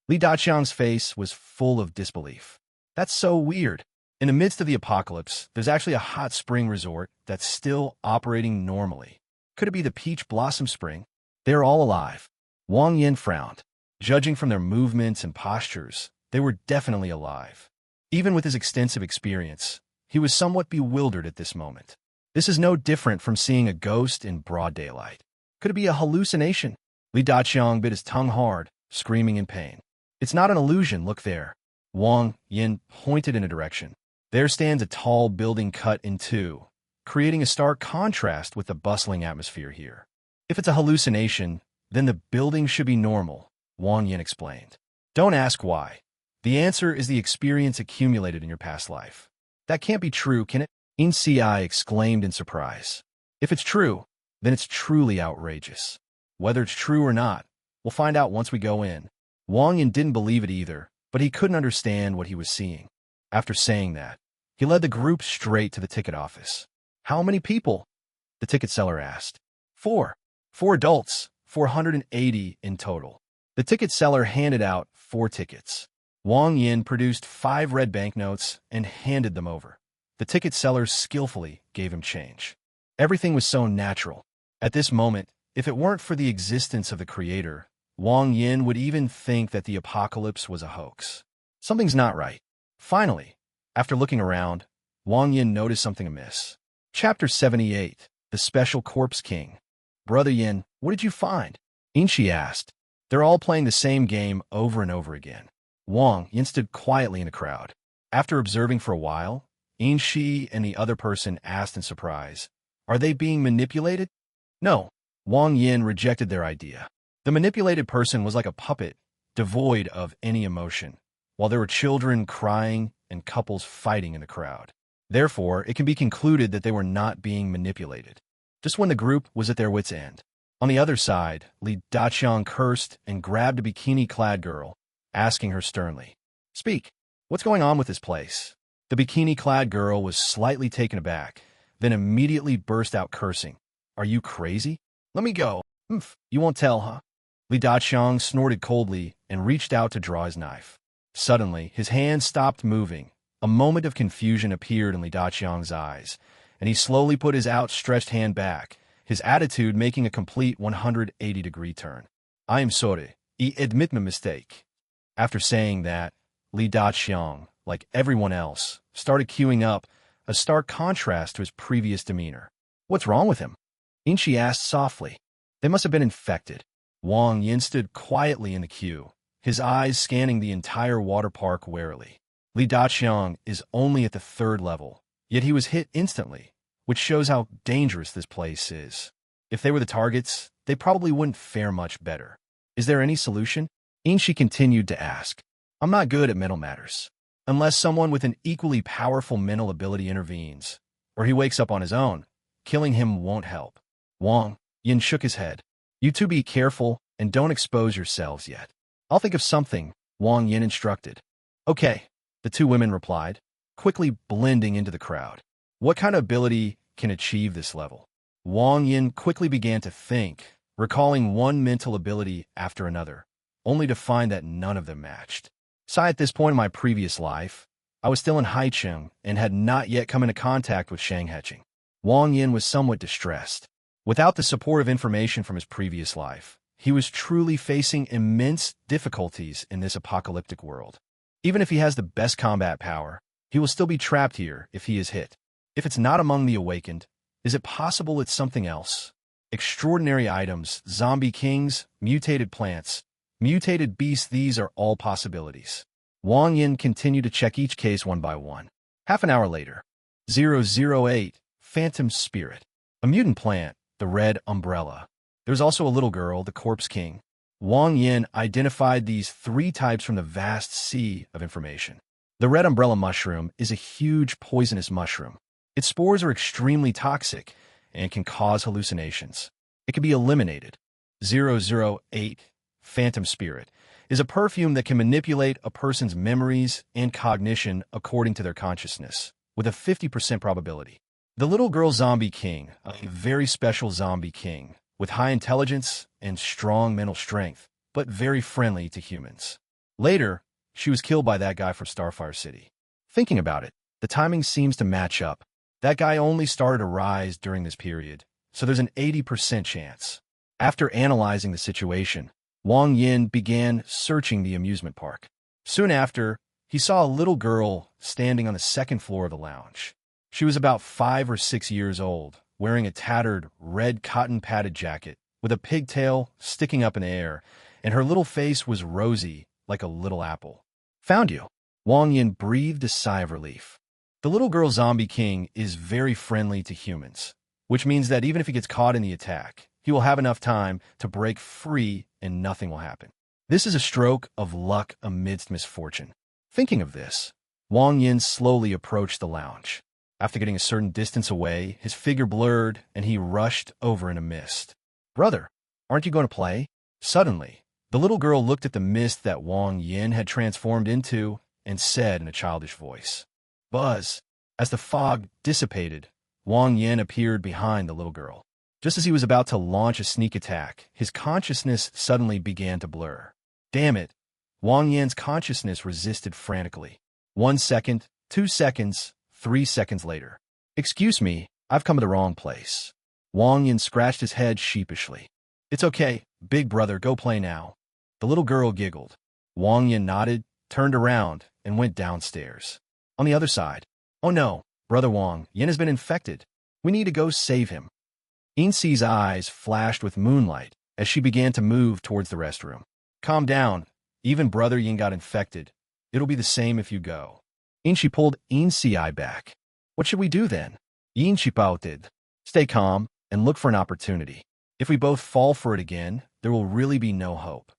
Li Daqiang's face was full of disbelief. That's so weird. In the midst of the apocalypse, there's actually a hot spring resort that's still operating normally. Could it be the Peach Blossom Spring? They're all alive. Wang Yin frowned. Judging from their movements and postures, they were definitely alive. Even with his extensive experience, he was somewhat bewildered at this moment. This is no different from seeing a ghost in broad daylight. Could it be a hallucination? Li Daqiang bit his tongue hard, screaming in pain. It's not an illusion, look there. Wang Yin pointed in a direction. There stands a tall building cut in 2, creating a stark contrast with the bustling atmosphere here. If it's a hallucination, then the building should be normal, Wang Yin explained. Don't ask why. The answer is the experience accumulated in your past life. That can't be true, can it? In Ci exclaimed in surprise. If it's true, then it's truly outrageous. Whether it's true or not, we'll find out once we go in. Wang Yin didn't believe it either, but he couldn't understand what he was seeing. After saying that, he led the group straight to the ticket office. How many people? The ticket seller asked. 4. 4 adults, 480 in total. The ticket seller handed out 4 tickets. Wang Yin produced 5 red banknotes and handed them over. The ticket seller skillfully gave him change. Everything was so natural. At this moment, if it weren't for the existence of the creator, Wang Yin would even think that the apocalypse was a hoax. Something's not right. Finally, after looking around, Wang Yin noticed something amiss. Chapter 78, The Special Corpse King. Brother Yin, what did you find? Inchi asked. They're all playing the same game over and over again. Wang Yin stood quietly in the crowd. After observing for a while, Inchi and the other person asked in surprise, "Are they being manipulated?" No. Wang Yin rejected their idea. The manipulated person was like a puppet, devoid of any emotion, while there were children crying and couples fighting in the crowd. Therefore, it can be concluded that they were not being manipulated. Just when the group was at their wits' end. On the other side, Li Daqiang cursed and grabbed a bikini-clad girl, asking her sternly, "Speak. What's going on with this place?" The bikini-clad girl was slightly taken aback, then immediately burst out cursing. "Are you crazy? Let me go. You won't tell, huh?" Li Daqiang snorted coldly and reached out to draw his knife. Suddenly, his hand stopped moving. A moment of confusion appeared in Li Daqiang's eyes, and he slowly put his outstretched hand back, his attitude making a complete 180-degree turn. "I am sorry. I admit my mistake." After saying that, Li Daqiang, like everyone else, started queuing up, a stark contrast to his previous demeanor. "What's wrong with him?" Inchi asked softly. "They must have been infected." Wang Yin stood quietly in the queue, his eyes scanning the entire water park warily. Li Daqiang is only at the 3rd level, yet he was hit instantly, which shows how dangerous this place is. If they were the targets, they probably wouldn't fare much better. "Is there any solution?" Inchi continued to ask. "I'm not good at mental matters. Unless someone with an equally powerful mental ability intervenes, or he wakes up on his own, killing him won't help. Wang Yin shook his head. You two be careful and don't expose yourselves yet. I'll think of something, Wang Yin instructed. Okay, the two women replied, quickly blending into the crowd. What kind of ability can achieve this level? Wang Yin quickly began to think, recalling one mental ability after another, only to find that none of them matched. At this point in my previous life, I was still in Haicheng and had not yet come into contact with Shangheching. Wang Yin was somewhat distressed. Without the support of information from his previous life, he was truly facing immense difficulties in this apocalyptic world. Even if he has the best combat power, he will still be trapped here if he is hit. If it's not among the awakened, is it possible it's something else? Extraordinary items, zombie kings, mutated plants, mutated beasts, these are all possibilities. Wang Yin continued to check each case one by one. Half an hour later, 008, Phantom Spirit. A mutant plant, the red umbrella. There's also a little girl, the corpse king. Wang Yin identified these three types from the vast sea of information. The red umbrella mushroom is a huge poisonous mushroom. Its spores are extremely toxic and can cause hallucinations. It can be eliminated. 008, Phantom Spirit, is a perfume that can manipulate a person's memories and cognition according to their consciousness, with a 50% probability. The little girl zombie king, a very special zombie king, with high intelligence and strong mental strength, but very friendly to humans. Later, she was killed by that guy from Starfire City. Thinking about it, the timing seems to match up. That guy only started to rise during this period, so there's an 80% chance. After analyzing the situation, Wang Yin began searching the amusement park. Soon after, he saw a little girl standing on the second floor of the lounge. She was about 5 or 6 years old, wearing a tattered red cotton padded jacket with a pigtail sticking up in the air, and her little face was rosy like a little apple. Found you. Wang Yin breathed a sigh of relief. The little girl zombie king is very friendly to humans, which means that even if he gets caught in the attack, he will have enough time to break free and nothing will happen. This is a stroke of luck amidst misfortune. Thinking of this, Wang Yin slowly approached the lounge. After getting a certain distance away, his figure blurred and he rushed over in a mist. Brother, aren't you going to play? Suddenly, the little girl looked at the mist that Wang Yin had transformed into and said in a childish voice, Buzz. As the fog dissipated, Wang Yin appeared behind the little girl. Just as he was about to launch a sneak attack, his consciousness suddenly began to blur. Damn it! Wang Yin's consciousness resisted frantically. 1 second, 2 seconds, 3 seconds later. Excuse me, I've come to the wrong place. Wang Yin scratched his head sheepishly. It's okay, big brother, go play now. The little girl giggled. Wang Yin nodded, turned around, and went downstairs. On the other side, oh no, brother Wang Yin has been infected. We need to go save him. Insi's eyes flashed with moonlight as she began to move towards the restroom. Calm down. Even brother Yin got infected. It'll be the same if you go. Insi pulled Insi back. What should we do then? Insi pouted. Stay calm and look for an opportunity. If we both fall for it again, there will really be no hope.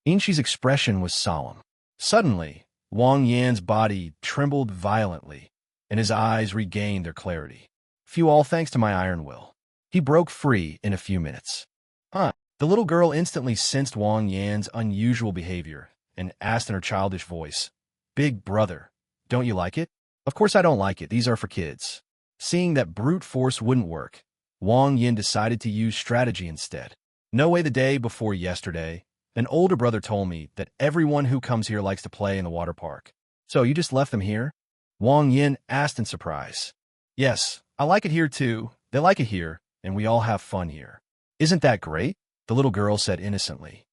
Insi's expression was solemn. Suddenly, Wang Yan's body trembled violently, and his eyes regained their clarity. Few all thanks to my iron will. He broke free in a few minutes. Huh. The little girl instantly sensed Wang Yan's unusual behavior and asked in her childish voice, Big brother, don't you like it? Of course I don't like it. These are for kids. Seeing that brute force wouldn't work, Wang Yin decided to use strategy instead. No way. The day before yesterday, an older brother told me that everyone who comes here likes to play in the water park. So you just left them here? Wang Yin asked in surprise. Yes, I like it here too. They like it here, and we all have fun here. Isn't that great? The little girl said innocently.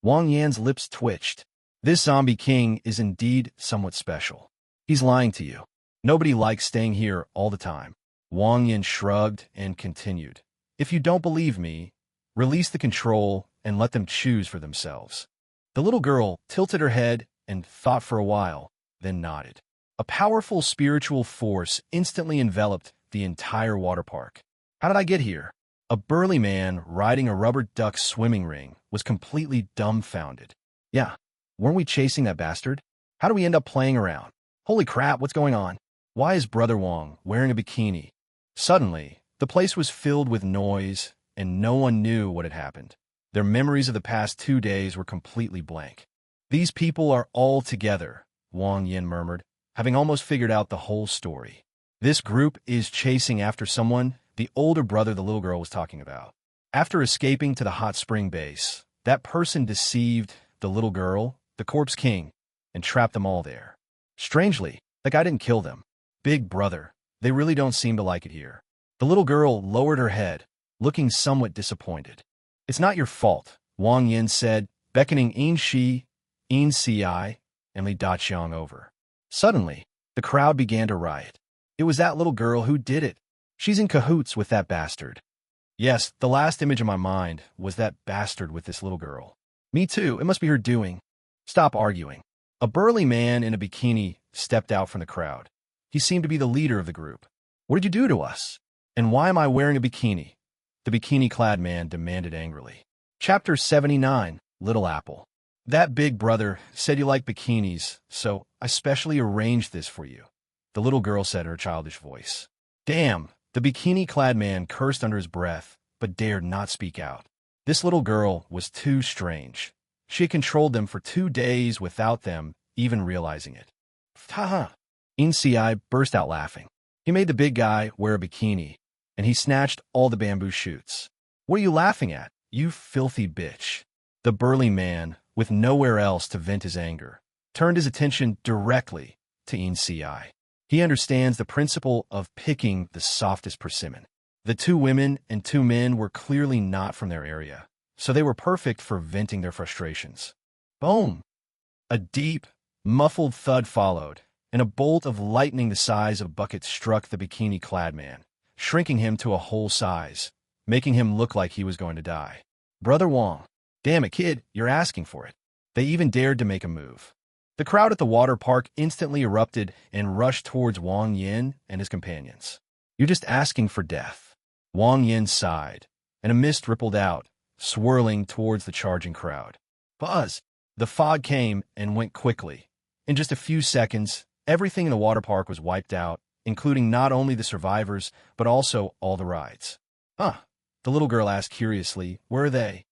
Wang Yan's lips twitched. This zombie king is indeed somewhat special. He's lying to you. Nobody likes staying here all the time. Wang Yin shrugged and continued. If you don't believe me, release the control and let them choose for themselves. The little girl tilted her head and thought for a while, then nodded. A powerful spiritual force instantly enveloped the entire water park. How did I get here? A burly man riding a rubber duck swimming ring was completely dumbfounded. Yeah, weren't we chasing that bastard? How do we end up playing around? Holy crap, what's going on? Why is Brother Wang wearing a bikini? Suddenly, The place was filled with noise, and no one knew what had happened. Their memories of the past 2 days were completely blank. These people are all together, Wang Yin murmured, having almost figured out the whole story. This group is chasing after someone, the older brother the little girl was talking about. After escaping to the hot spring base, that person deceived the little girl, the corpse king, and trapped them all there. Strangely, the guy didn't kill them. Big brother, they really don't seem to like it here. The little girl lowered her head, looking somewhat disappointed. It's not your fault, Wang Yin said, beckoning Yin Shi, Yin Si, and Li Daqiang over. Suddenly, the crowd began to riot. It was that little girl who did it. She's in cahoots with that bastard. Yes, the last image in my mind was that bastard with this little girl. Me too, it must be her doing. Stop arguing. A burly man in a bikini stepped out from the crowd. He seemed to be the leader of the group. What did you do to us? And why am I wearing a bikini? The bikini-clad man demanded angrily. Chapter 79, Little Apple. That big brother said you like bikinis, so I specially arranged this for you, the little girl said in her childish voice. Damn, the bikini-clad man cursed under his breath, but dared not speak out. This little girl was too strange. She had controlled them for 2 days without them even realizing it. Ha-ha! Yin Si burst out laughing. He made the big guy wear a bikini, and he snatched all the bamboo shoots. What are you laughing at, you filthy bitch? The burly man, with nowhere else to vent his anger, turned his attention directly to Yin Si. He understands the principle of picking the softest persimmon. The 2 women and 2 men were clearly not from their area, so they were perfect for venting their frustrations. Boom! A deep, muffled thud followed, and a bolt of lightning the size of a bucket struck the bikini-clad man, shrinking him to a whole size, making him look like he was going to die. Brother Wang, damn it, kid, you're asking for it. They even dared to make a move. The crowd at the water park instantly erupted and rushed towards Wang Yin and his companions. You're just asking for death. Wang Yin sighed, and a mist rippled out, swirling towards the charging crowd. Buzz! The fog came and went quickly. In just a few seconds, everything in the water park was wiped out, including not only the survivors, but also all the rides. Huh? The little girl asked curiously, where are they?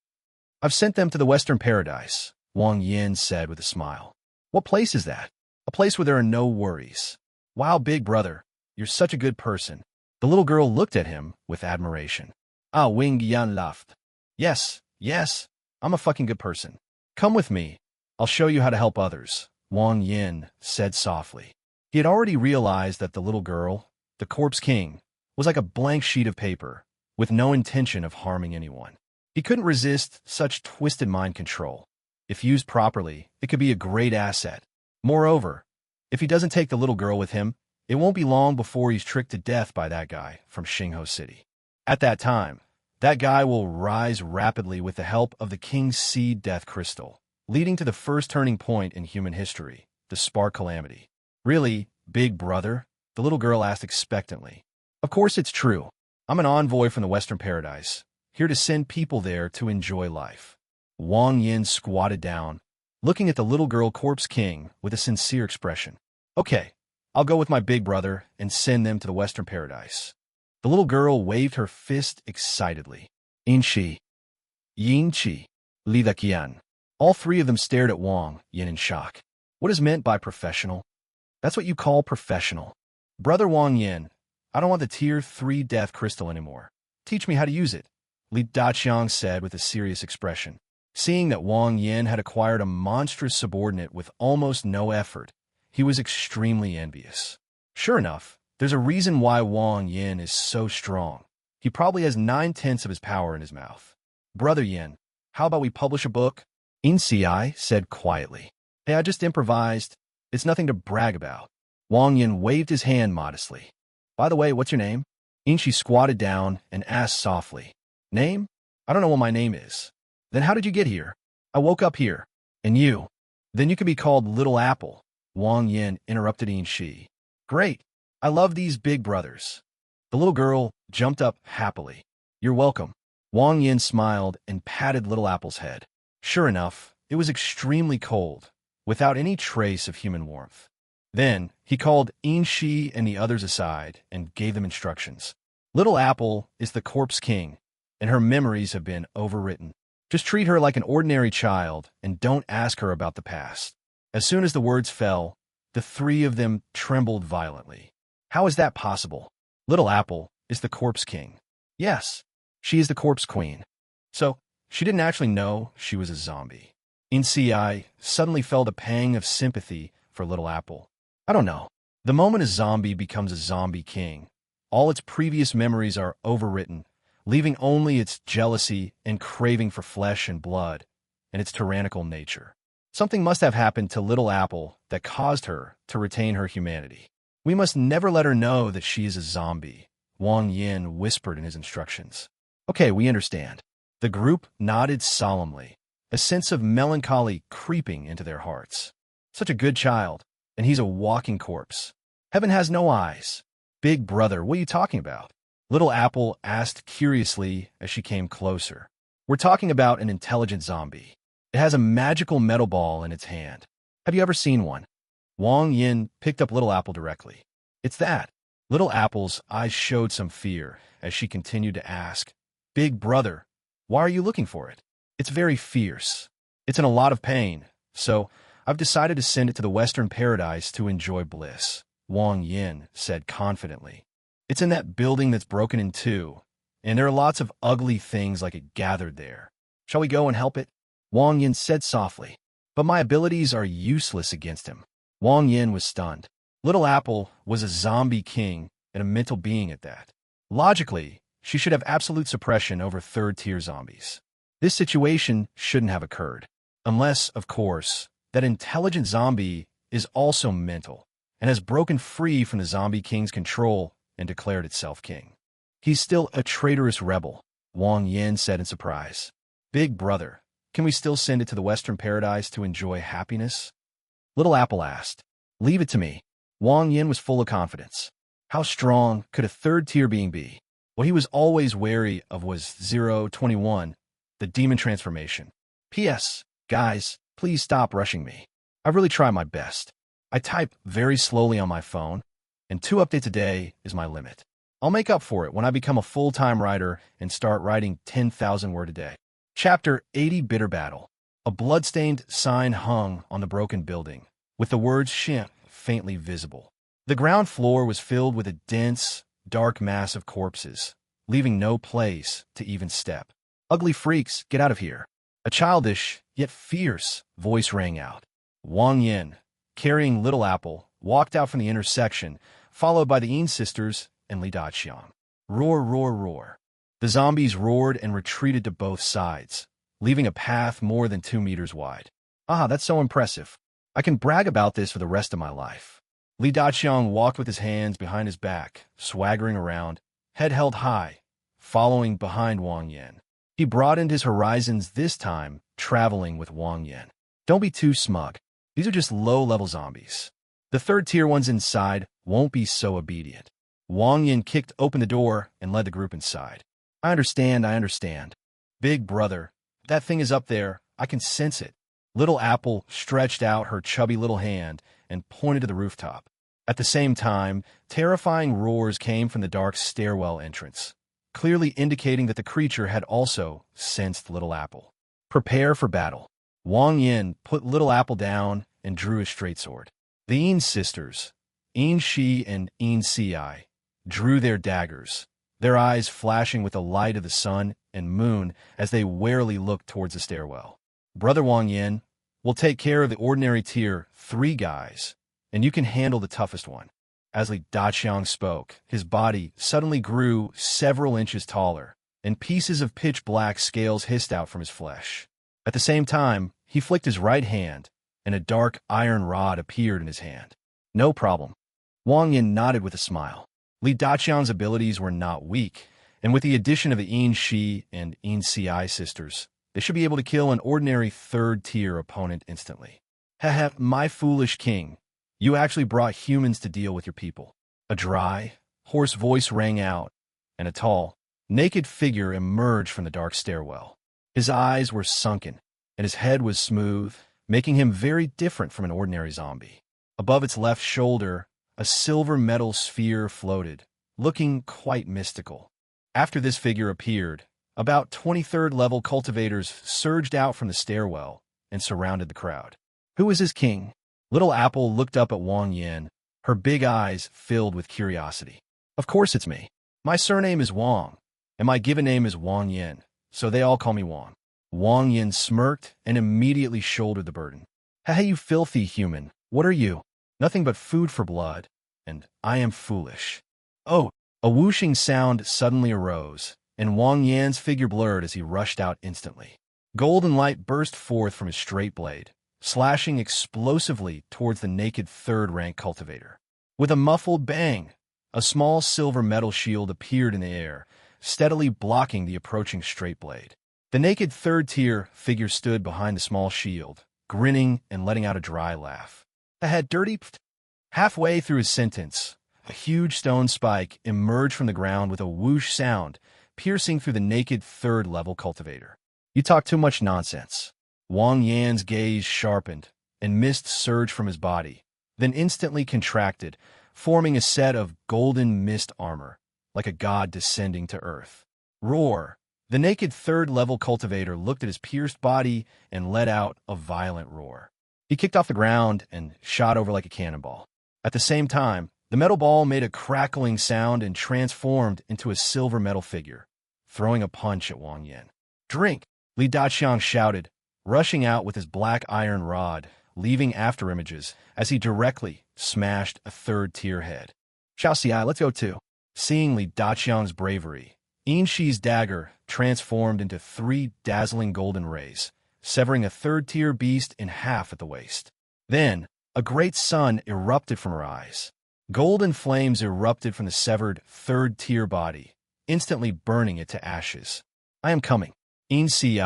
I've sent them to the Western Paradise, Wang Yin said with a smile. What place is that? A place where there are no worries. Wow, big brother, you're such a good person. The little girl looked at him with admiration. Ah, Wing Yan laughed. Yes, I'm a fucking good person. Come with me. I'll show you how to help others, Wang Yin said softly. He had already realized that the little girl, the corpse king, was like a blank sheet of paper, with no intention of harming anyone. He couldn't resist such twisted mind control. If used properly, it could be a great asset. Moreover, if he doesn't take the little girl with him, it won't be long before he's tricked to death by that guy from Xingho City. At that time, that guy will rise rapidly with the help of the King's Seed Death Crystal, leading to the first turning point in human history, the Spark Calamity. Really, big brother? The little girl asked expectantly. Of course it's true. I'm an envoy from the Western Paradise, here to send people there to enjoy life. Wang Yin squatted down, looking at the little girl corpse king with a sincere expression. Okay, I'll go with my big brother and send them to the Western Paradise. The little girl waved her fist excitedly. Yin Shi, Yin Chi, Li Daqiang. All 3 of them stared at Wang Yin in shock. What is meant by professional? That's what you call professional. Brother Wang Yin, I don't want the Tier 3 Death Crystal anymore. Teach me how to use it, Li Daqiang said with a serious expression. Seeing that Wang Yin had acquired a monstrous subordinate with almost no effort, he was extremely envious. Sure enough, there's a reason why Wang Yin is so strong. He probably has 9/10 of his power in his mouth. Brother Yin, how about we publish a book? Yin Si said quietly. Hey, I just improvised. It's nothing to brag about. Wang Yin waved his hand modestly. By the way, what's your name? Yin Shi squatted down and asked softly. Name? I don't know what my name is. Then how did you get here? I woke up here. And you? Then you can be called Little Apple, Wang Yin interrupted Yin Shi. Great. I love these big brothers. The little girl jumped up happily. You're welcome. Wang Yin smiled and patted Little Apple's head. Sure enough, it was extremely cold, without any trace of human warmth. Then, he called Yin Shi and the others aside and gave them instructions. Little Apple is the corpse king, and her memories have been overwritten. Just treat her like an ordinary child and don't ask her about the past. As soon as the words fell, the three of them trembled violently. How is that possible? Little Apple is the corpse king. Yes, she is the corpse queen. So, she didn't actually know she was a zombie. NCI suddenly felt a pang of sympathy for Little Apple. I don't know. The moment a zombie becomes a zombie king, all its previous memories are overwritten, leaving only its jealousy and craving for flesh and blood, and its tyrannical nature. Something must have happened to Little Apple that caused her to retain her humanity. We must never let her know that she is a zombie, Wang Yin whispered in his instructions. Okay, we understand. The group nodded solemnly, a sense of melancholy creeping into their hearts. Such a good child, and he's a walking corpse. Heaven has no eyes. Big brother, what are you talking about? Little Apple asked curiously as she came closer. We're talking about an intelligent zombie. It has a magical metal ball in its hand. Have you ever seen one? Wang Yin picked up Little Apple directly. It's that. Little Apple's eyes showed some fear as she continued to ask, Big brother, why are you looking for it? It's very fierce. It's in a lot of pain, so I've decided to send it to the Western Paradise to enjoy bliss, Wang Yin said confidently. It's in that building that's broken in two, and there are lots of ugly things like it gathered there. Shall we go and help it? Wang Yin said softly. But my abilities are useless against him. Wang Yin was stunned. Little Apple was a zombie king and a mental being at that. Logically, she should have absolute suppression over third-tier zombies. This situation shouldn't have occurred. Unless, of course, that intelligent zombie is also mental and has broken free from the zombie king's control and declared itself king. He's still a traitorous rebel, Wang Yin said in surprise. Big brother, can we still send it to the Western Paradise to enjoy happiness? Little Apple asked. Leave it to me. Wang Yin was full of confidence. How strong could a third-tier being be? What he was always wary of was 021, the demon transformation. P.S. Guys, please stop rushing me. I really try my best. I type very slowly on my phone, and 2 updates a day is my limit. I'll make up for it when I become a full-time writer and start writing 10,000 words a day. Chapter 80 Bitter Battle. A blood-stained sign hung on the broken building, with the words Shin faintly visible. The ground floor was filled with a dense, dark mass of corpses, leaving no place to even step. Ugly freaks, get out of here. A childish, yet fierce, voice rang out. Wang Yin, carrying Little Apple, walked out from the intersection, followed by the Yin sisters and Li Daqiang. Roar, roar, roar. The zombies roared and retreated to both sides, leaving a path more than 2 meters wide. Ah, that's so impressive. I can brag about this for the rest of my life. Li Daqiang walked with his hands behind his back, swaggering around, head held high, following behind Wang Yin. He broadened his horizons this time, traveling with Wang Yin. Don't be too smug. These are just low-level zombies. The third-tier ones inside won't be so obedient. Wang Yin kicked open the door and led the group inside. I understand. Big brother, that thing is up there. I can sense it. Little Apple stretched out her chubby little hand and pointed to the rooftop. At the same time, terrifying roars came from the dark stairwell entrance, clearly indicating that the creature had also sensed Little Apple. Prepare for battle. Wang Yin put Little Apple down and drew his straight sword. The Yin sisters, Yin Shi and Yin Si, drew their daggers, their eyes flashing with the light of the sun and moon as they warily looked towards the stairwell. Brother Wang Yin, we'll take care of the ordinary tier 3 guys, and you can handle the toughest one. As Li Daqiang spoke, his body suddenly grew several inches taller, and pieces of pitch-black scales hissed out from his flesh. At the same time, he flicked his right hand, and a dark iron rod appeared in his hand. No problem. Wang Yin nodded with a smile. Li Daqiang's abilities were not weak, and with the addition of the Yin Shi and Yin Si sisters, they should be able to kill an ordinary third-tier opponent instantly. Heh, my foolish king. You actually brought humans to deal with your people. A dry, hoarse voice rang out, and a tall, naked figure emerged from the dark stairwell. His eyes were sunken, and his head was smooth, making him very different from an ordinary zombie. Above its left shoulder, a silver metal sphere floated, looking quite mystical. After this figure appeared, about 23rd level cultivators surged out from the stairwell and surrounded the crowd. Who is his king? Little Apple looked up at Wang Yin, her big eyes filled with curiosity. Of course it's me. My surname is Wang, and my given name is Wang Yin, so they all call me Wang. Wang Yin smirked and immediately shouldered the burden. Hey, you filthy human, what are you? Nothing but food for blood, and I am foolish. Oh, a whooshing sound suddenly arose, and Wang Yan's figure blurred as he rushed out instantly. Golden light burst forth from his straight blade, slashing explosively towards the naked third-rank cultivator. With a muffled bang, a small silver metal shield appeared in the air, steadily blocking the approaching straight blade. The naked third-tier figure stood behind the small shield, grinning and letting out a dry laugh. Ahead, dirty. Halfway through his sentence, a huge stone spike emerged from the ground with a whoosh sound, piercing through the naked third-level cultivator. You talk too much nonsense. Wang Yan's gaze sharpened, and mist surged from his body, then instantly contracted, forming a set of golden mist armor, like a god descending to earth. Roar! The naked third-level cultivator looked at his pierced body and let out a violent roar. He kicked off the ground and shot over like a cannonball. At the same time, the metal ball made a crackling sound and transformed into a silver metal figure, throwing a punch at Wang Yin. Drink! Li Daqiang shouted, rushing out with his black iron rod, leaving afterimages as he directly smashed a third-tier head. Xiao Xi, let's go too. Seeing Li Daqiang's bravery, Yin Shi's dagger transformed into 3 dazzling golden rays, severing a third-tier beast in half at the waist. Then, a great sun erupted from her eyes. Golden flames erupted from the severed third-tier body, instantly burning it to ashes. I am coming. Yin Shi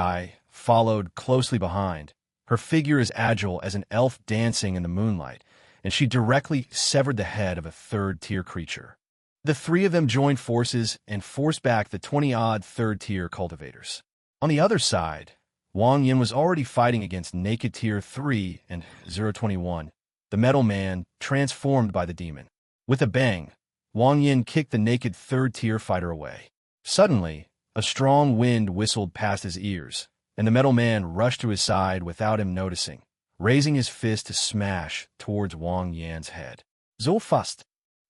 followed closely behind. Her figure as agile as an elf dancing in the moonlight, and she directly severed the head of a third-tier creature. The 3 of them joined forces and forced back the 20-odd third-tier cultivators. On the other side, Wang Yin was already fighting against Naked Tier 3 and 021, the metal man transformed by the demon. With a bang, Wang Yin kicked the naked third-tier fighter away. Suddenly, a strong wind whistled past his ears, and the metal man rushed to his side without him noticing, raising his fist to smash towards Wang Yan's head. So fast!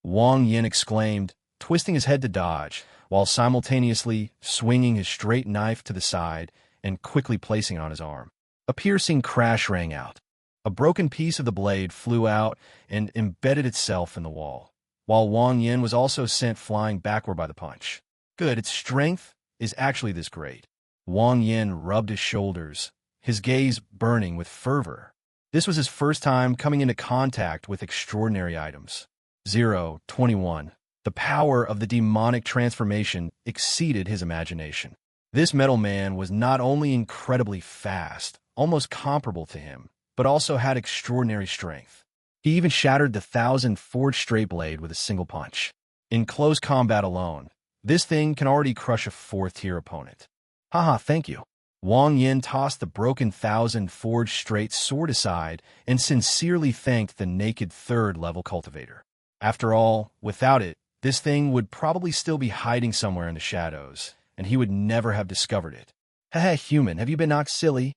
Wang Yin exclaimed, twisting his head to dodge, while simultaneously swinging his straight knife to the side and quickly placing it on his arm. A piercing crash rang out. A broken piece of the blade flew out and embedded itself in the wall, while Wang Yin was also sent flying backward by the punch. Good, its strength is actually this great. Wang Yin rubbed his shoulders, his gaze burning with fervor. This was his first time coming into contact with extraordinary items. 021. The power of the demonic transformation exceeded his imagination. This metal man was not only incredibly fast, almost comparable to him, but also had extraordinary strength. He even shattered the 1,000 forged straight blade with a single punch. In close combat alone, this thing can already crush a 4th-tier opponent. Haha, thank you. Wang Yin tossed the broken 1,000 forged straight sword aside and sincerely thanked the naked third-level cultivator. After all, without it, this thing would probably still be hiding somewhere in the shadows, and he would never have discovered it. Haha, human, have you been knocked silly?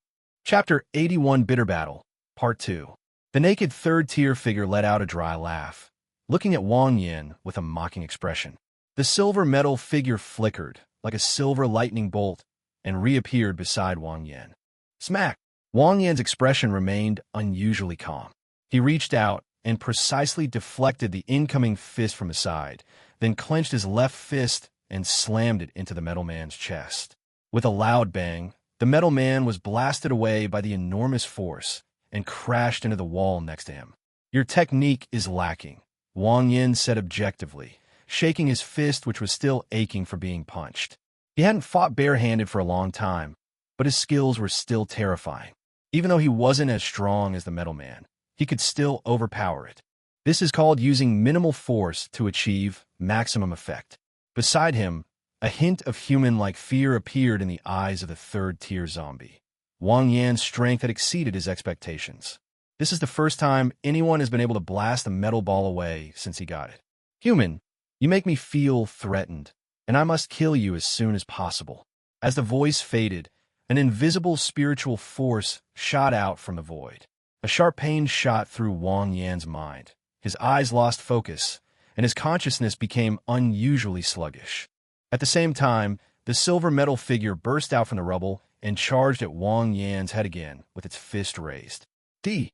Chapter 81 Bitter Battle, Part 2. The naked third-tier figure let out a dry laugh, looking at Wang Yin with a mocking expression. The silver metal figure flickered like a silver lightning bolt and reappeared beside Wang Yin. Smack! Wang Yin's expression remained unusually calm. He reached out and precisely deflected the incoming fist from his side, then clenched his left fist and slammed it into the metal man's chest. With a loud bang, the metal man was blasted away by the enormous force and crashed into the wall next to him. Your technique is lacking, Wang Yin said objectively, shaking his fist which was still aching for being punched. He hadn't fought barehanded for a long time, but his skills were still terrifying. Even though he wasn't as strong as the metal man, he could still overpower it. This is called using minimal force to achieve maximum effect. Beside him, a hint of human-like fear appeared in the eyes of the third-tier zombie. Wang Yan's strength had exceeded his expectations. This is the first time anyone has been able to blast a metal ball away since he got it. Human, You make me feel threatened, and I must kill you as soon as possible. As the voice faded, an invisible spiritual force shot out from the void. A sharp pain shot through Wang Yan's mind. His eyes lost focus, and his consciousness became unusually sluggish. At the same time, the silver metal figure burst out from the rubble and charged at Wang Yan's head again with its fist raised. The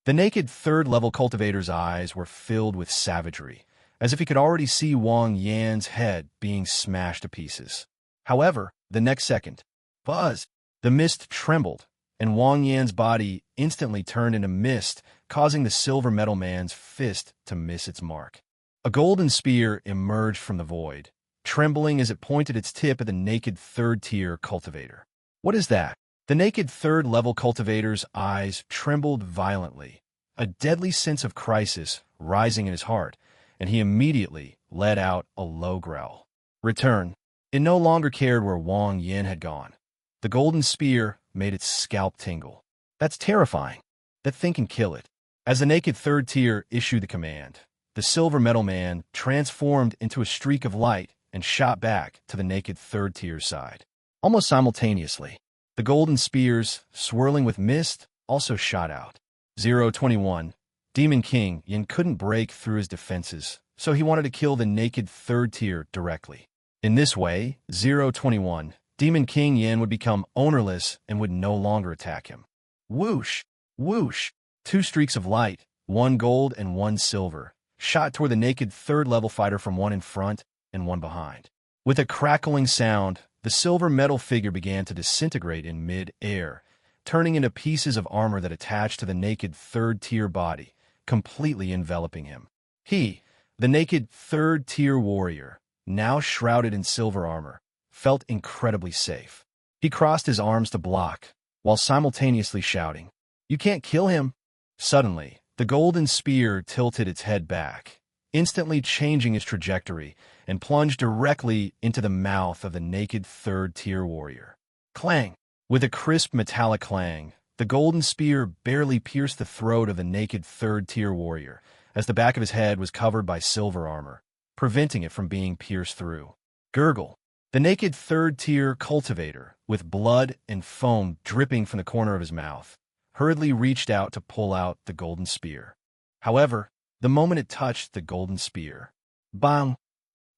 naked third-level cultivator's eyes were filled with savagery, as if he could already see Wang Yan's head being smashed to pieces. However, the next second, buzz! The mist trembled, and Wang Yan's body instantly turned into mist, causing the silver metal man's fist to miss its mark. A golden spear emerged from the void, trembling as it pointed its tip at the naked third-tier cultivator. What is that? The naked third-level cultivator's eyes trembled violently, a deadly sense of crisis rising in his heart, and he immediately let out a low growl. Return. It no longer cared where Wang Yan had gone. The golden spear made its scalp tingle. That's terrifying. That thing can kill it. As the naked third tier issued the command, the silver metal man transformed into a streak of light and shot back to the naked third tier's side. Almost simultaneously, the golden spears, swirling with mist, also shot out. 021. Demon King Yin couldn't break through his defenses, so he wanted to kill the naked third tier directly. In this way, 021, Demon King Yin would become ownerless and would no longer attack him. Whoosh! Whoosh! Two streaks of light, one gold and one silver, shot toward the naked third-level fighter from one in front and one behind. With a crackling sound, the silver metal figure began to disintegrate in mid-air, turning into pieces of armor that attached to the naked third-tier body, completely enveloping him. He, the naked third-tier warrior, now shrouded in silver armor, felt incredibly safe. He crossed his arms to block, while simultaneously shouting, "You can't kill him!" Suddenly, the golden spear tilted its head back, instantly changing its trajectory, and plunged directly into the mouth of the naked third-tier warrior. Clang! With a crisp metallic clang, the golden spear barely pierced the throat of the naked third-tier warrior, as the back of his head was covered by silver armor, preventing it from being pierced through. Gurgle! The naked third-tier cultivator, with blood and foam dripping from the corner of his mouth, hurriedly reached out to pull out the golden spear. However, the moment it touched the golden spear, bang!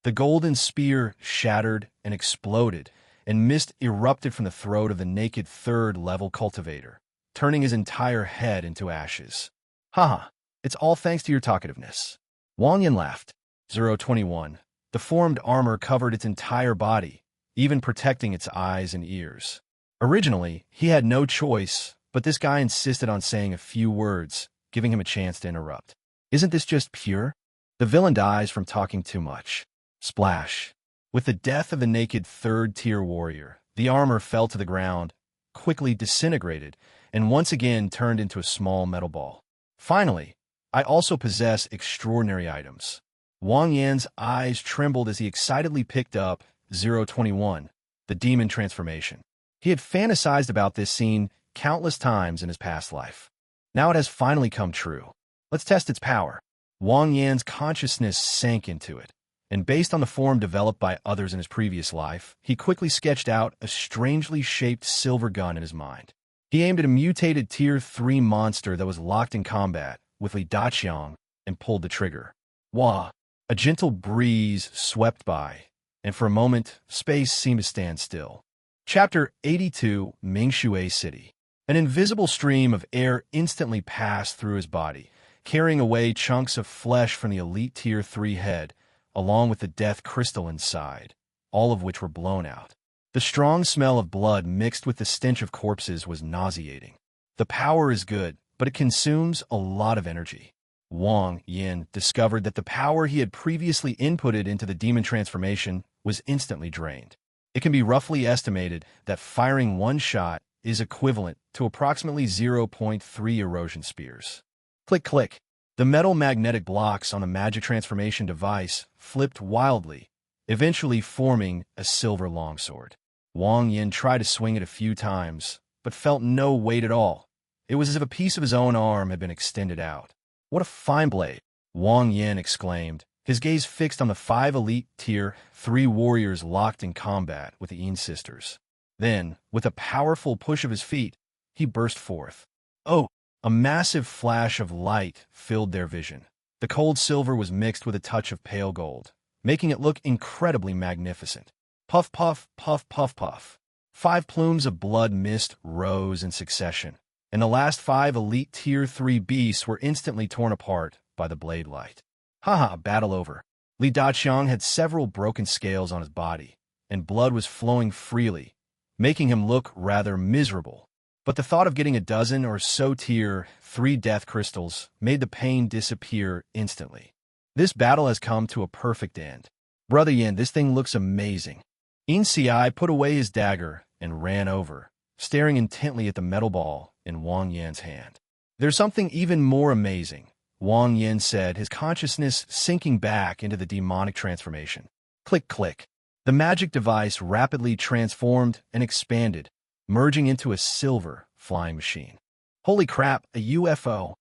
The golden spear shattered and exploded, and mist erupted from the throat of the naked third-level cultivator, turning his entire head into ashes. Haha, it's all thanks to your talkativeness. Wang Yan laughed. 021. The formed armor covered its entire body, even protecting its eyes and ears. Originally, he had no choice, but this guy insisted on saying a few words, giving him a chance to interrupt. Isn't this just pure? The villain dies from talking too much. Splash. With the death of the naked third-tier warrior, the armor fell to the ground, quickly disintegrated, and once again turned into a small metal ball. Finally, I also possess extraordinary items. Wang Yan's eyes trembled as he excitedly picked up 021, the demon transformation. He had fantasized about this scene countless times in his past life. Now it has finally come true. Let's test its power. Wang Yan's consciousness sank into it, and based on the form developed by others in his previous life, he quickly sketched out a strangely shaped silver gun in his mind. He aimed at a mutated Tier 3 monster that was locked in combat with Li Daqiang and pulled the trigger. Wah! A gentle breeze swept by, and for a moment, space seemed to stand still. Chapter 82, Mingshui City. An invisible stream of air instantly passed through his body, carrying away chunks of flesh from the elite Tier 3 head, along with the death crystal inside, all of which were blown out. The strong smell of blood mixed with the stench of corpses was nauseating. The power is good, but it consumes a lot of energy. Wang Yan discovered that the power he had previously inputted into the demon transformation was instantly drained. It can be roughly estimated that firing one shot is equivalent to approximately 0.3 erosion spears. Click, click. The metal magnetic blocks on the magic transformation device flipped wildly, eventually forming a silver longsword. Wang Yan tried to swing it a few times, but felt no weight at all. It was as if a piece of his own arm had been extended out. What a fine blade! Wang Yan exclaimed, his gaze fixed on the 5 elite Tier 3 warriors locked in combat with the Een sisters. Then, with a powerful push of his feet, he burst forth. Oh! A massive flash of light filled their vision. The cold silver was mixed with a touch of pale gold, making it look incredibly magnificent. Puff, puff, puff, puff, puff. 5 plumes of blood mist rose in succession, and the last 5 elite Tier 3 beasts were instantly torn apart by the blade light. Haha, battle over. Li Daqiang had several broken scales on his body, and blood was flowing freely, making him look rather miserable. But the thought of getting a dozen or so Tier 3 death crystals made the pain disappear instantly. This battle has come to a perfect end. Brother Yin, this thing looks amazing. Een Si put away his dagger and ran over, staring intently at the metal ball in Wang Yan's hand. There's something even more amazing, Wang Yan said, his consciousness sinking back into the demonic transformation. Click, click. The magic device rapidly transformed and expanded, merging into a silver flying machine. Holy crap, a UFO!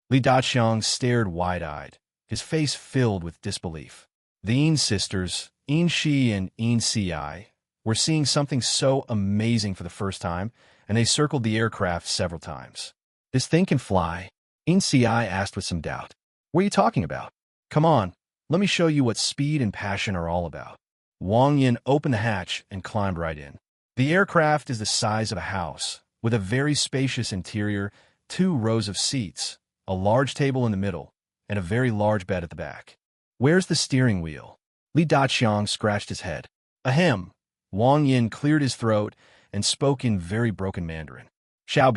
Li Daqiang stared wide-eyed, his face filled with disbelief. The Een sisters, Een Shi and Een Si, were seeing something so amazing for the first time, and they circled the aircraft several times. This thing can fly? Een Si asked with some doubt. What are you talking about? Come on, let me show you what speed and passion are all about. Wang Yin opened the hatch and climbed right in. The aircraft is the size of a house, with a very spacious interior, 2 rows of seats, a large table in the middle, and a very large bed at the back. Where's the steering wheel? Li Daqiang scratched his head. Ahem. Wang Yin cleared his throat and spoke in very broken Mandarin. Xiao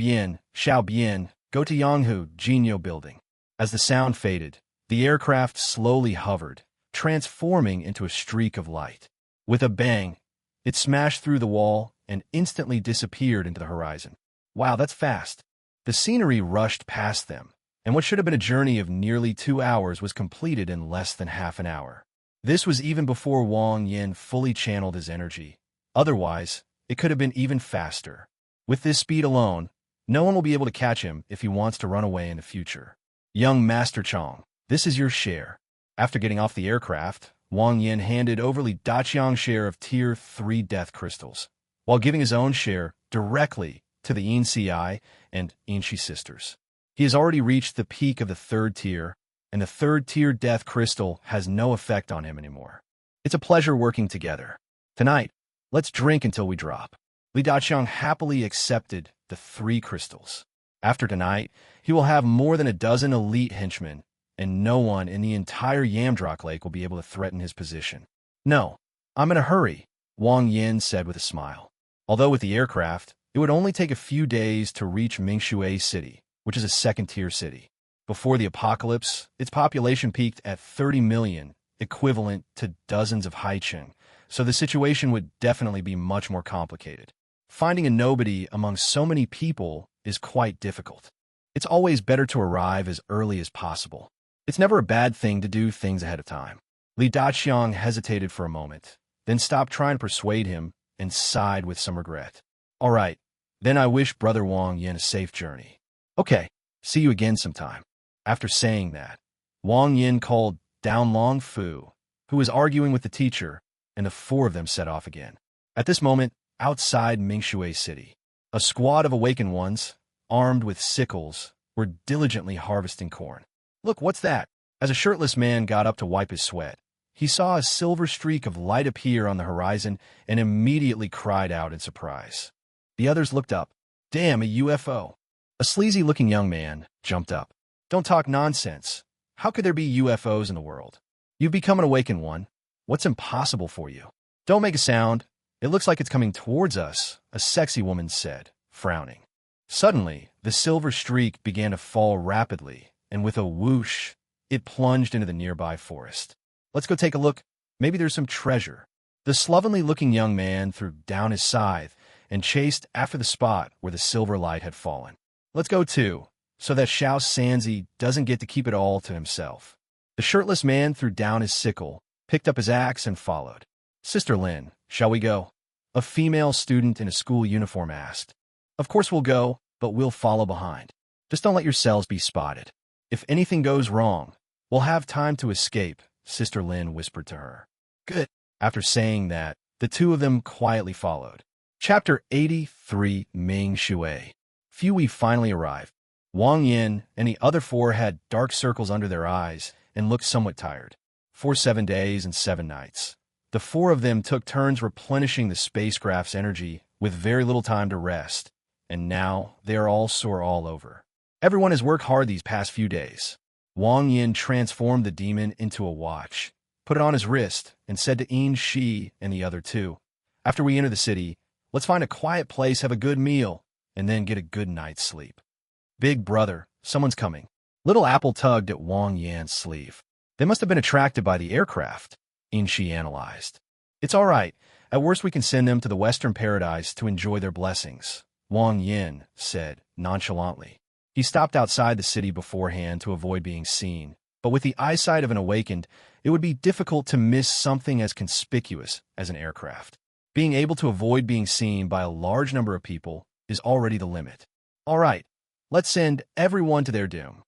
Bian, go to Yanghu Jinyo building. As the sound faded, the aircraft slowly hovered, transforming into a streak of light. With a bang, it smashed through the wall and instantly disappeared into the horizon. Wow, that's fast. The scenery rushed past them, and what should have been a journey of nearly 2 hours was completed in less than half an hour. This was even before Wang Yin fully channeled his energy. Otherwise, it could have been even faster. With this speed alone, no one will be able to catch him if he wants to run away in the future. Young Master Chong, this is your share. After getting off the aircraft, Wang Yin handed over Li Daqiang's share of Tier 3 death crystals, while giving his own share directly to the Een Si and Een Shi sisters. He has already reached the peak of the 3rd tier, and the 3rd tier death crystal has no effect on him anymore. It's a pleasure working together. Tonight, let's drink until we drop. Li Daqiang happily accepted the 3 crystals. After tonight, he will have more than a dozen elite henchmen, and no one in the entire Yamdrok Lake will be able to threaten his position. No, I'm in a hurry, Wang Yin said with a smile. Although with the aircraft, it would only take a few days to reach Mingshui City, which is a 2nd-tier city. Before the apocalypse, its population peaked at 30 million, equivalent to dozens of Haicheng, so the situation would definitely be much more complicated. Finding a nobody among so many people is quite difficult. It's always better to arrive as early as possible. It's never a bad thing to do things ahead of time. Li Daqiang hesitated for a moment, then stopped trying to persuade him and sighed with some regret. All right, then I wish Brother Wang Yin a safe journey. Okay, see you again sometime. After saying that, Wang Yin called down Long Fu, who was arguing with the teacher, and the 4 of them set off again. At this moment, outside Mingshui City, a squad of awakened ones, armed with sickles, were diligently harvesting corn. Look, what's that? As a shirtless man got up to wipe his sweat, he saw a silver streak of light appear on the horizon and immediately cried out in surprise. The others looked up. Damn, a UFO. A sleazy-looking young man jumped up. Don't talk nonsense. How could there be UFOs in the world? You've become an awakened one. What's impossible for you? Don't make a sound. It looks like it's coming towards us, a sexy woman said, frowning. Suddenly, the silver streak began to fall rapidly, and with a whoosh, it plunged into the nearby forest. Let's go take a look. Maybe there's some treasure. The slovenly-looking young man threw down his scythe and chased after the spot where the silver light had fallen. Let's go too, so that Xiao Sanzi doesn't get to keep it all to himself. The shirtless man threw down his sickle, picked up his axe, and followed. Sister Lin, shall we go? A female student in a school uniform asked. Of course we'll go, but we'll follow behind. Just don't let yourselves be spotted. If anything goes wrong, we'll have time to escape, Sister Lin whispered to her. Good. After saying that, the two of them quietly followed. Chapter 83, Ming Shui. We finally arrived. Wang Yin and the other four had dark circles under their eyes and looked somewhat tired. For 7 days and 7 nights. The four of them took turns replenishing the spacecraft's energy with very little time to rest, and now they are all sore all over. Everyone has worked hard these past few days. Wang Yin transformed the demon into a watch, put it on his wrist, and said to Yin Shi and the other two, after we enter the city, let's find a quiet place, have a good meal, and then get a good night's sleep. Big brother, someone's coming. Little Apple tugged at Wang Yan's sleeve. They must have been attracted by the aircraft, Yin Shi analyzed. It's all right. At worst, we can send them to the Western Paradise to enjoy their blessings, Wang Yin said nonchalantly. He stopped outside the city beforehand to avoid being seen, but with the eyesight of an awakened, it would be difficult to miss something as conspicuous as an aircraft. Being able to avoid being seen by a large number of people is already the limit. All right, let's send everyone to their doom.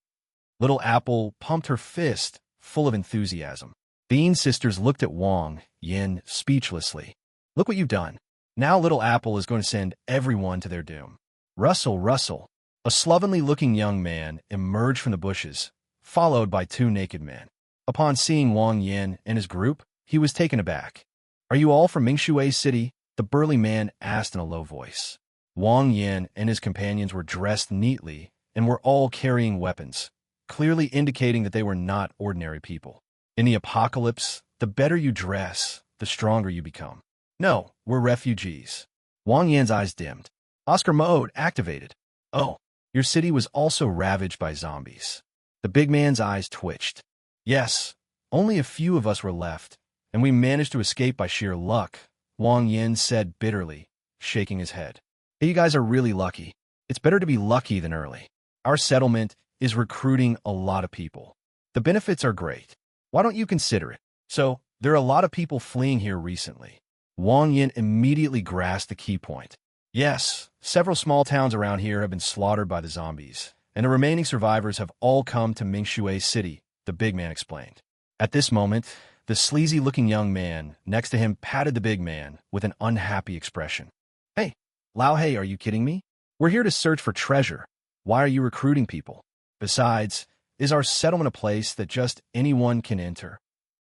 Little Apple pumped her fist, full of enthusiasm. The Yin sisters looked at Wang Yin speechlessly. Look what you've done. Now Little Apple is going to send everyone to their doom. Rustle. A slovenly-looking young man emerged from the bushes, followed by 2 naked men. Upon seeing Wang Yin and his group, he was taken aback. Are you all from Mingshui City? The burly man asked in a low voice. Wang Yin and his companions were dressed neatly and were all carrying weapons, clearly indicating that they were not ordinary people. In the apocalypse, the better you dress, the stronger you become. No, we're refugees. Wang Yan's eyes dimmed. Oscar mode activated. Oh, your city was also ravaged by zombies. The big man's eyes twitched. Yes, only a few of us were left, and we managed to escape by sheer luck, Wang Yin said bitterly, shaking his head. Hey, you guys are really lucky. It's better to be lucky than early. Our settlement is recruiting a lot of people. The benefits are great. Why don't you consider it? So, there are a lot of people fleeing here recently. Wang Yin immediately grasped the key point. Yes, several small towns around here have been slaughtered by the zombies, and the remaining survivors have all come to Mingshui City, the big man explained. At this moment, the sleazy-looking young man next to him patted the big man with an unhappy expression. Hey, Lao Hei, are you kidding me? We're here to search for treasure. Why are you recruiting people? Besides, is our settlement a place that just anyone can enter?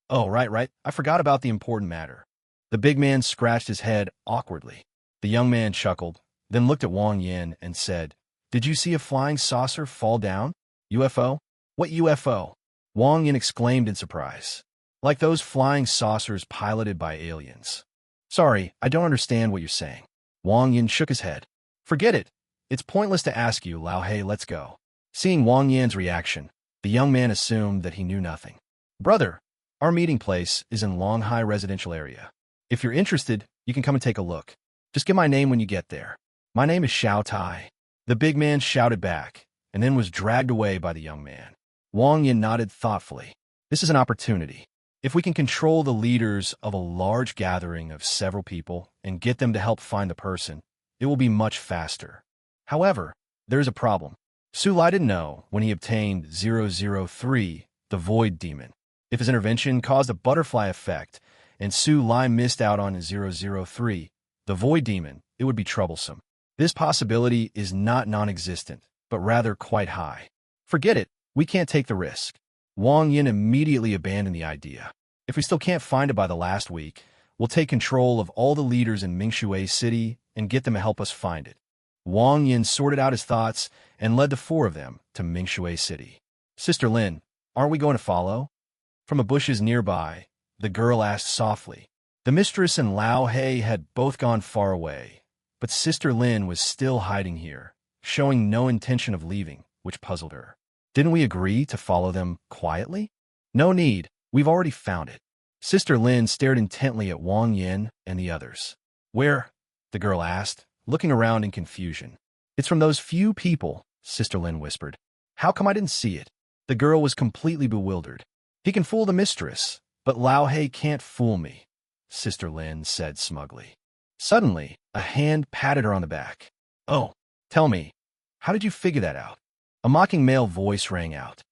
Oh, right. I forgot about the important matter. The big man scratched his head awkwardly. The young man chuckled, then looked at Wang Yin and said, Did you see a flying saucer fall down? UFO? What UFO? Wang Yin exclaimed in surprise. Like those flying saucers piloted by aliens. Sorry, I don't understand what you're saying. Wang Yin shook his head. Forget it. It's pointless to ask you, Lao Hei, let's go. Seeing Wang Yan's reaction, the young man assumed that he knew nothing. Brother, our meeting place is in Longhai residential area. If you're interested, you can come and take a look. Just get my name when you get there. My name is Xiao Tai. The big man shouted back, and then was dragged away by the young man. Wang Yin nodded thoughtfully. This is an opportunity. If we can control the leaders of a large gathering of several people and get them to help find the person, it will be much faster. However, there is a problem. Su Lai didn't know when he obtained 003, the Void Demon. If his intervention caused a butterfly effect, and Su Lai missed out on 003, the Void Demon, it would be troublesome. This possibility is not non-existent, but rather quite high. Forget it, we can't take the risk. Wang Yin immediately abandoned the idea. If we still can't find it by the last week, we'll take control of all the leaders in Mingshui City and get them to help us find it. Wang Yin sorted out his thoughts and led the 4 of them to Mingshui City. Sister Lin, aren't we going to follow? From the bushes nearby, the girl asked softly. The mistress and Lao Hei had both gone far away, but Sister Lin was still hiding here, showing no intention of leaving, which puzzled her. Didn't we agree to follow them quietly? No need, we've already found it. Sister Lin stared intently at Wang Yin and the others. Where? The girl asked, looking around in confusion. It's from those few people, Sister Lin whispered. How come I didn't see it? The girl was completely bewildered. He can fool the mistress, but Lao Hei can't fool me, Sister Lin said smugly. Suddenly, a hand patted her on the back. Oh, tell me, how did you figure that out? A mocking male voice rang out.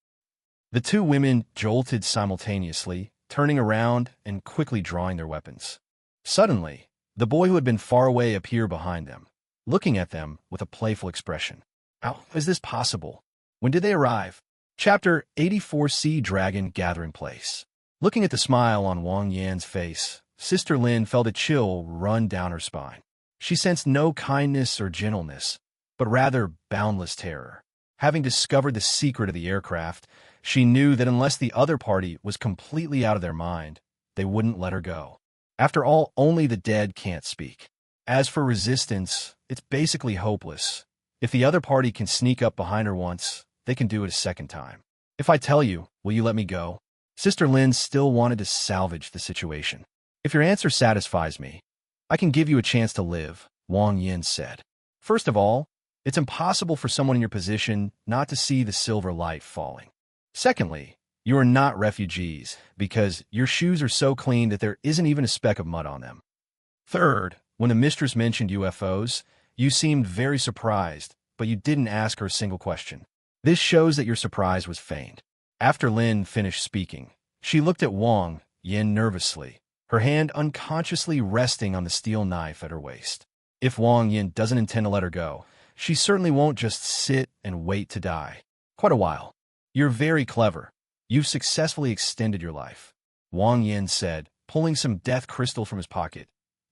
The 2 women jolted simultaneously, turning around and quickly drawing their weapons. Suddenly, the boy who had been far away appeared behind them, looking at them with a playful expression. How is this possible? When did they arrive? Chapter 84C Dragon Gathering Place. Looking at the smile on Wang Yan's face, Sister Lin felt a chill run down her spine. She sensed no kindness or gentleness, but rather boundless terror. Having discovered the secret of the aircraft, she knew that unless the other party was completely out of their mind, they wouldn't let her go. After all, only the dead can't speak. As for resistance, it's basically hopeless. If the other party can sneak up behind her once, they can do it a second time. If I tell you, will you let me go? Sister Lin still wanted to salvage the situation. If your answer satisfies me, I can give you a chance to live, Wang Yin said. First of all, it's impossible for someone in your position not to see the silver light falling. Secondly, you are not refugees because your shoes are so clean that there isn't even a speck of mud on them. Third, when the mistress mentioned UFOs, you seemed very surprised, but you didn't ask her a single question. This shows that your surprise was feigned. After Lin finished speaking, she looked at Wang Yin nervously, her hand unconsciously resting on the steel knife at her waist. If Wang Yin doesn't intend to let her go, she certainly won't just sit and wait to die. Quite a while. You're very clever. You've successfully extended your life, Wang Yin said, pulling some death crystal from his pocket.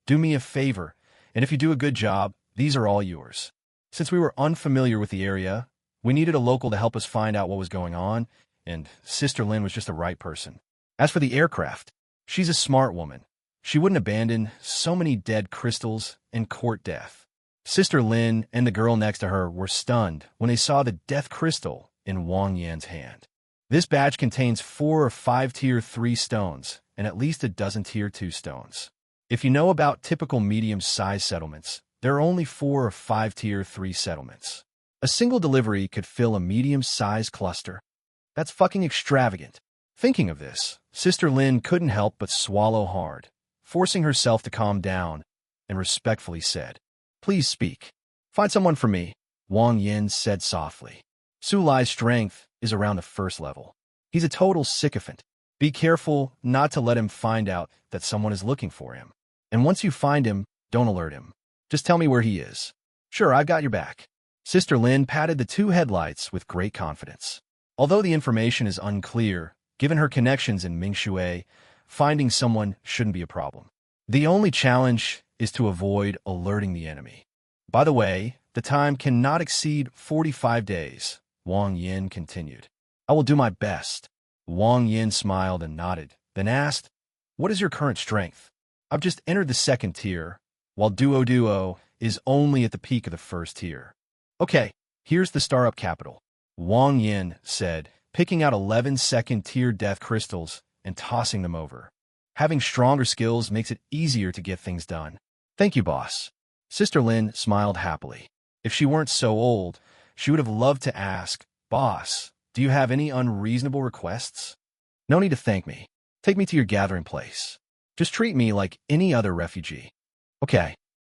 Do me a favor, and if you do a good job, these are all yours. Since we were unfamiliar with the area, we needed a local to help us find out what was going on, and Sister Lin was just the right person. As for the aircraft, she's a smart woman. She wouldn't abandon so many dead crystals and court death. Sister Lin and the girl next to her were stunned when they saw the death crystal in Wang Yan's hand. This batch contains 4 or 5 Tier 3 stones and at least a dozen Tier 2 stones. If you know about typical medium-sized settlements, there are only 4 or 5 Tier 3 settlements. A single delivery could fill a medium-sized cluster. That's fucking extravagant. Thinking of this, Sister Lin couldn't help but swallow hard, forcing herself to calm down, and respectfully said, Please speak. Find someone for me, Wang Yin said softly. Su Lai's strength is around the 1st level. He's a total sycophant. Be careful not to let him find out that someone is looking for him. And once you find him, don't alert him. Just tell me where he is. Sure, I've got your back. Sister Lin patted the 2 headlights with great confidence. Although the information is unclear, given her connections in Mingshui, finding someone shouldn't be a problem. The only challenge is to avoid alerting the enemy. By the way, the time cannot exceed 45 days, Wang Yin continued. I will do my best. Wang Yin smiled and nodded, then asked, What is your current strength? I've just entered the 2nd tier, while Duo is only at the peak of the 1st tier. Okay, here's the star-up capital, Wang Yin said, picking out 11 2nd-tier death crystals and tossing them over. Having stronger skills makes it easier to get things done. Thank you, boss. Sister Lin smiled happily. If she weren't so old, she would have loved to ask, Boss, do you have any unreasonable requests? No need to thank me. Take me to your gathering place. Just treat me like any other refugee. Okay.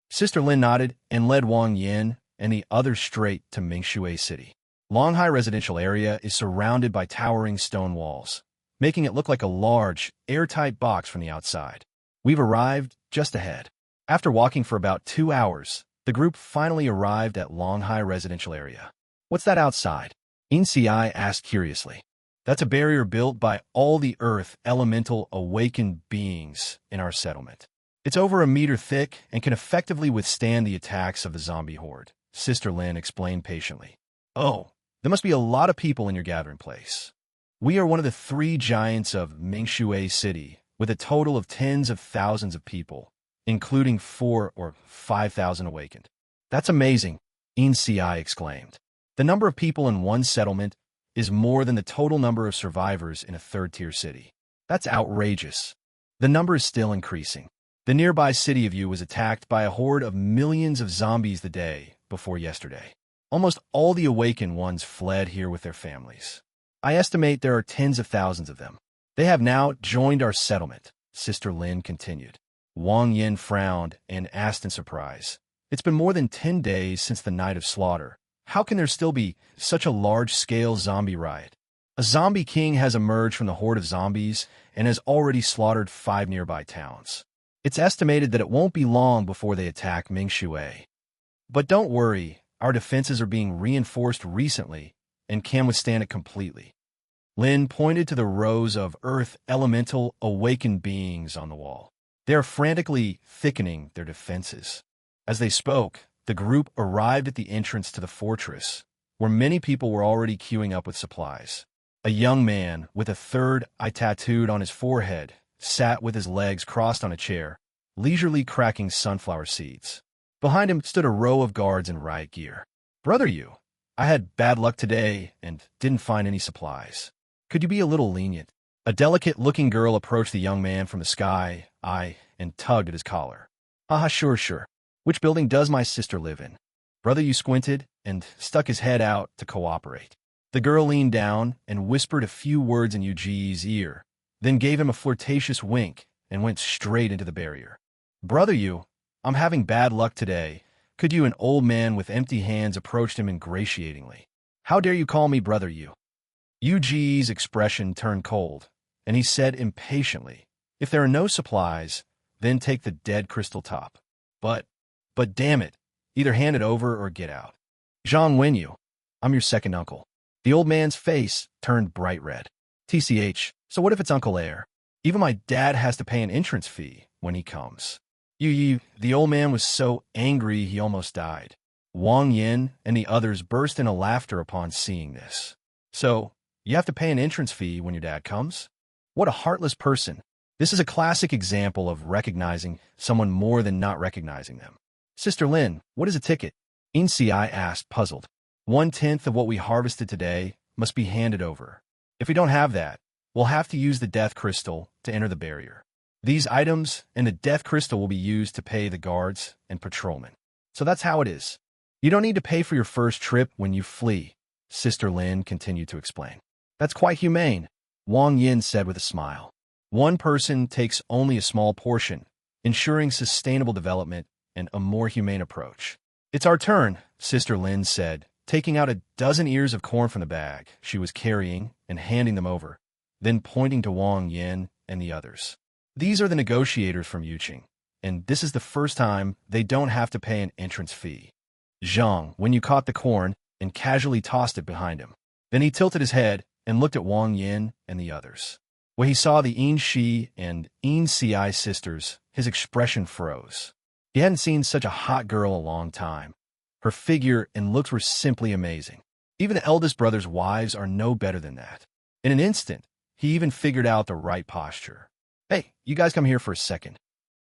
Sister Lin nodded and led Wang Yin and the others straight to Mingshui City. Longhai residential area is surrounded by towering stone walls, making it look like a large, airtight box from the outside. We've arrived just ahead. After walking for about 2 hours, the group finally arrived at Longhai residential area. What's that outside? Inci asked curiously. That's a barrier built by all the earth elemental awakened beings in our settlement. It's over 1 meter thick and can effectively withstand the attacks of the zombie horde, Sister Lin explained patiently. Oh, there must be a lot of people in your gathering place. We are one of the 3 giants of Mingshui City, with a total of tens of thousands of people, including 4 or 5,000 awakened. That's amazing, Inci exclaimed. The number of people in one settlement is more than the total number of survivors in a 3rd-tier city. That's outrageous. The number is still increasing. The nearby city of Yu was attacked by a horde of millions of zombies the day before yesterday. Almost all the awakened ones fled here with their families. I estimate there are tens of thousands of them. They have now joined our settlement, Sister Lin continued. Wang Yin frowned and asked in surprise. It's been more than 10 days since the night of slaughter. How can there still be such a large-scale zombie riot? A zombie king has emerged from the horde of zombies, and has already slaughtered 5 nearby towns. It's estimated that it won't be long before they attack Mingshui. But don't worry, our defenses are being reinforced recently and can withstand it completely. Lin pointed to the rows of Earth elemental awakened beings on the wall. They are frantically thickening their defenses. As they spoke, the group arrived at the entrance to the fortress, where many people were already queuing up with supplies. A young man with a third eye tattooed on his forehead sat with his legs crossed on a chair, leisurely cracking sunflower seeds. Behind him stood a row of guards in riot gear. "Brother Yu, I had bad luck today and didn't find any supplies. Could you be a little lenient?" A delicate-looking girl approached the young man from the sky, and tugged at his collar. Sure. Which building does my sister live in?" Brother Yu squinted and stuck his head out to cooperate. The girl leaned down and whispered a few words in Yuji's ear, then gave him a flirtatious wink and went straight into the barrier. "Brother Yu, I'm having bad luck today. Could you?" An old man with empty hands approached him ingratiatingly. "How dare you call me Brother Yu?" Yuji's expression turned cold, and he said impatiently, "If there are no supplies, then take the dead crystal top. But damn it, either hand it over or get out." "Zhang Wenyu, I'm your second uncle." The old man's face turned bright red. "TCH, so what if it's Uncle Air? Even my dad has to pay an entrance fee when he comes." The old man was so angry he almost died. Wang Yin and the others burst into laughter upon seeing this. "So, you have to pay an entrance fee when your dad comes? What a heartless person." This is a classic example of recognizing someone more than not recognizing them. "Sister Lin, what is a ticket?" Inci asked, puzzled. 1/10 of what we harvested today must be handed over. If we don't have that, we'll have to use the death crystal to enter the barrier. These items and the death crystal will be used to pay the guards and patrolmen. So that's how it is. You don't need to pay for your first trip when you flee, Sister Lin continued to explain. "That's quite humane," Wang Yin said with a smile. "One person takes only a small portion, ensuring sustainable development and a more humane approach." "It's our turn," Sister Lin said, taking out a dozen ears of corn from the bag she was carrying and handing them over, then pointing to Wang Yin and the others. "These are the negotiators from Yuqing, and this is the first time they don't have to pay an entrance fee." Zhang, when you caught the corn, and casually tossed it behind him. Then he tilted his head and looked at Wang Yin and the others. When he saw the Yin Shi and Yin Ci sisters, his expression froze. He hadn't seen such a hot girl in a long time. Her figure and looks were simply amazing. Even the eldest brother's wives are no better than that. In an instant, he even figured out the right posture. "Hey, you guys come here for a second."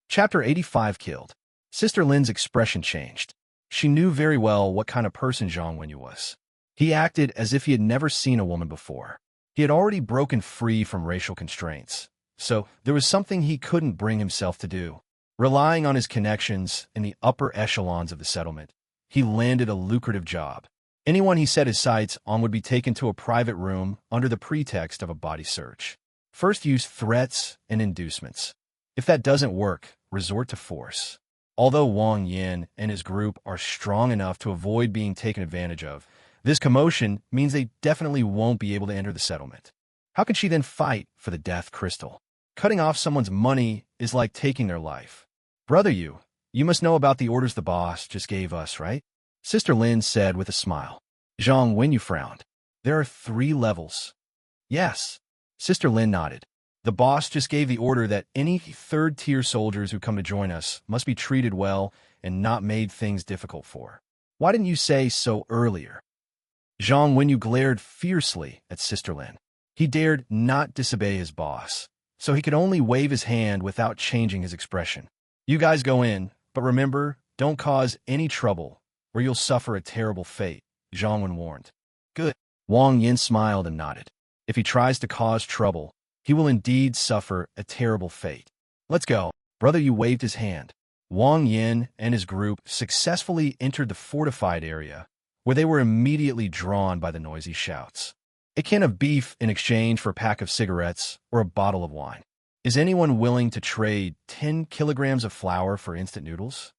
Chapter 85 Killed. Sister Lin's expression changed. She knew very well what kind of person Zhang Wenyu was. He acted as if he had never seen a woman before. He had already broken free from racial constraints, so there was something he couldn't bring himself to do. Relying on his connections in the upper echelons of the settlement, he landed a lucrative job. Anyone he set his sights on would be taken to a private room under the pretext of a body search. First use threats and inducements. If that doesn't work, resort to force. Although Wang Yin and his group are strong enough to avoid being taken advantage of, this commotion means they definitely won't be able to enter the settlement. How can she then fight for the death crystal? Cutting off someone's money is like taking their life. "Brother Yu, you must know about the orders the boss just gave us, right?" Sister Lin said with a smile. Zhang Wenyu frowned. "There are 3 levels." "Yes." Sister Lin nodded. "The boss just gave the order that any 3rd-tier soldiers who come to join us must be treated well and not made things difficult for. Why didn't you say so earlier?" Zhang Wenyu glared fiercely at Sister Lin. He dared not disobey his boss, so he could only wave his hand without changing his expression. "You guys go in, but remember, don't cause any trouble, or you'll suffer a terrible fate," Zhang Wen warned. "Good." Wang Yin smiled and nodded. "If he tries to cause trouble, he will indeed suffer a terrible fate. Let's go." Brother Yu waved his hand. Wang Yin and his group successfully entered the fortified area, where they were immediately drawn by the noisy shouts. "A can of beef in exchange for a pack of cigarettes or a bottle of wine. Is anyone willing to trade 10 kilograms of flour for instant noodles?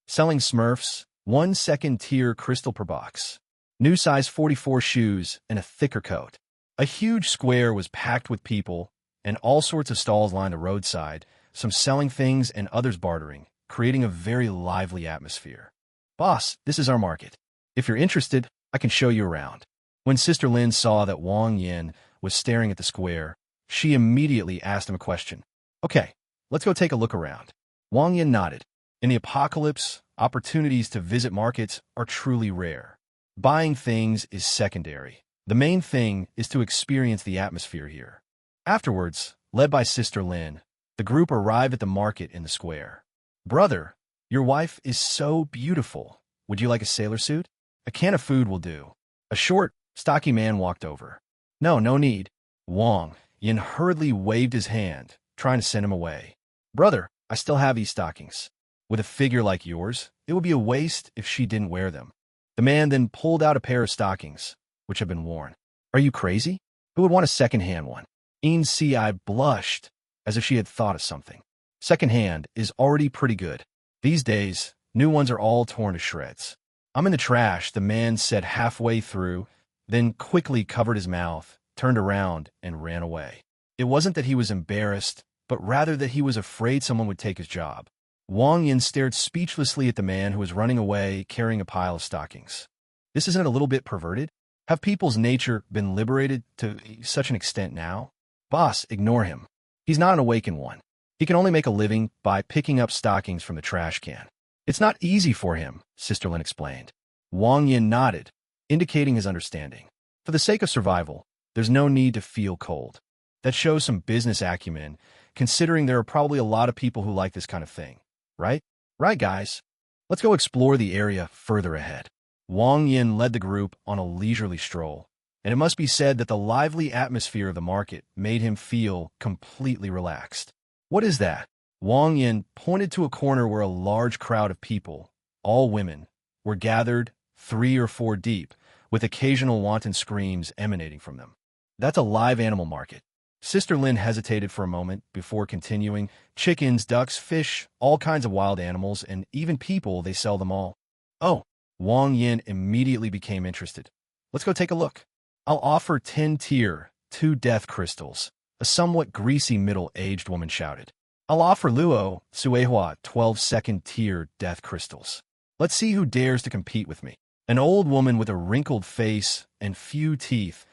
Selling Smurfs, 1 second-tier crystal per box. New size 44 shoes and a thicker coat." A huge square was packed with people, and all sorts of stalls lined the roadside, some selling things and others bartering, creating a very lively atmosphere. "Boss, this is our market. If you're interested, I can show you around." When Sister Lin saw that Wang Yin was staring at the square, she immediately asked him a question. "Okay, let's go take a look around." Wang Yin nodded. In the apocalypse, opportunities to visit markets are truly rare. Buying things is secondary. The main thing is to experience the atmosphere here. Afterwards, led by Sister Lin, the group arrived at the market in the square. "Brother, your wife is so beautiful. Would you like a sailor suit? A can of food will do." A short, stocky man walked over. No need." Wang Yin hurriedly waved his hand, trying to send him away. "Brother, I still have these stockings. With a figure like yours, it would be a waste if she didn't wear them." The man then pulled out a pair of stockings, which had been worn. "Are you crazy? Who would want a second-hand one?" Yin Si blushed, as if she had thought of something. "Second-hand is already pretty good. These days, new ones are all torn to shreds." "I'm in the trash," the man said halfway through, then quickly covered his mouth, turned around, and ran away. It wasn't that he was embarrassed, but rather that he was afraid someone would take his job. Wang Yin stared speechlessly at the man who was running away carrying a pile of stockings. This isn't a little bit perverted? Have people's nature been liberated to such an extent now? "Boss, ignore him. He's not an awakened one. He can only make a living by picking up stockings from the trash can." "It's not easy for him," Sister Lin explained. Wang Yin nodded, indicating his understanding. "For the sake of survival, there's no need to feel cold." That shows some business acumen, considering there are probably a lot of people who like this kind of thing. Right? "Right, guys. Let's go explore the area further ahead." Wang Yin led the group on a leisurely stroll, and it must be said that the lively atmosphere of the market made him feel completely relaxed. "What is that?" Wang Yin pointed to a corner where a large crowd of people, all women, were gathered 3 or 4 deep, with occasional wanton screams emanating from them. "That's a live animal market." Sister Lin hesitated for a moment before continuing. "Chickens, ducks, fish, all kinds of wild animals, and even people, they sell them all." "Oh." Wang Yin immediately became interested. "Let's go take a look." "I'll offer 10 tier, 2 death crystals," a somewhat greasy middle-aged woman shouted. "I'll offer Luo, Suehua, 12 second-tier death crystals. Let's see who dares to compete with me." An old woman with a wrinkled face and few teeth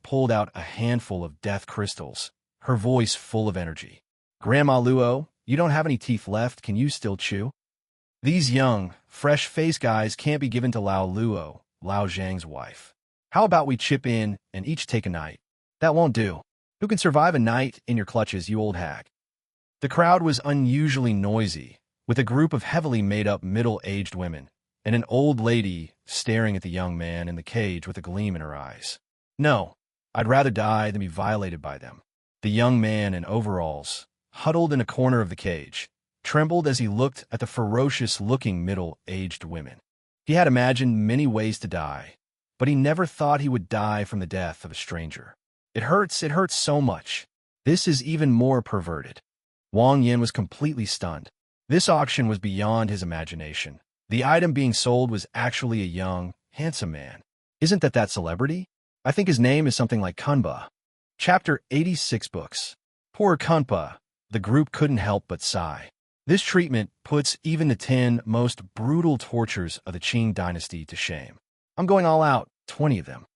pulled out a handful of death crystals, her voice full of energy. "Grandma Luo, you don't have any teeth left, can you still chew?" These young, fresh-faced guys can't be given to Lao Luo, Lao Zhang's wife. "How about we chip in and each take a night?" "That won't do. Who can survive a night in your clutches, you old hag?" The crowd was unusually noisy, with a group of heavily made-up middle-aged women, and an old lady staring at the young man in the cage with a gleam in her eyes. "No, I'd rather die than be violated by them." The young man in overalls, huddled in a corner of the cage, trembled as he looked at the ferocious-looking middle-aged women. He had imagined many ways to die, but he never thought he would die from the death of a stranger. It hurts so much. This is even more perverted." Wang Yin was completely stunned. This auction was beyond his imagination. The item being sold was actually a young, handsome man. "Isn't that celebrity? I think his name is something like Kunpa." Chapter 86 books. Poor Kunpa, the group couldn't help but sigh. This treatment puts even the 10 most brutal tortures of the Qing dynasty to shame. "I'm going all out, 20 of them."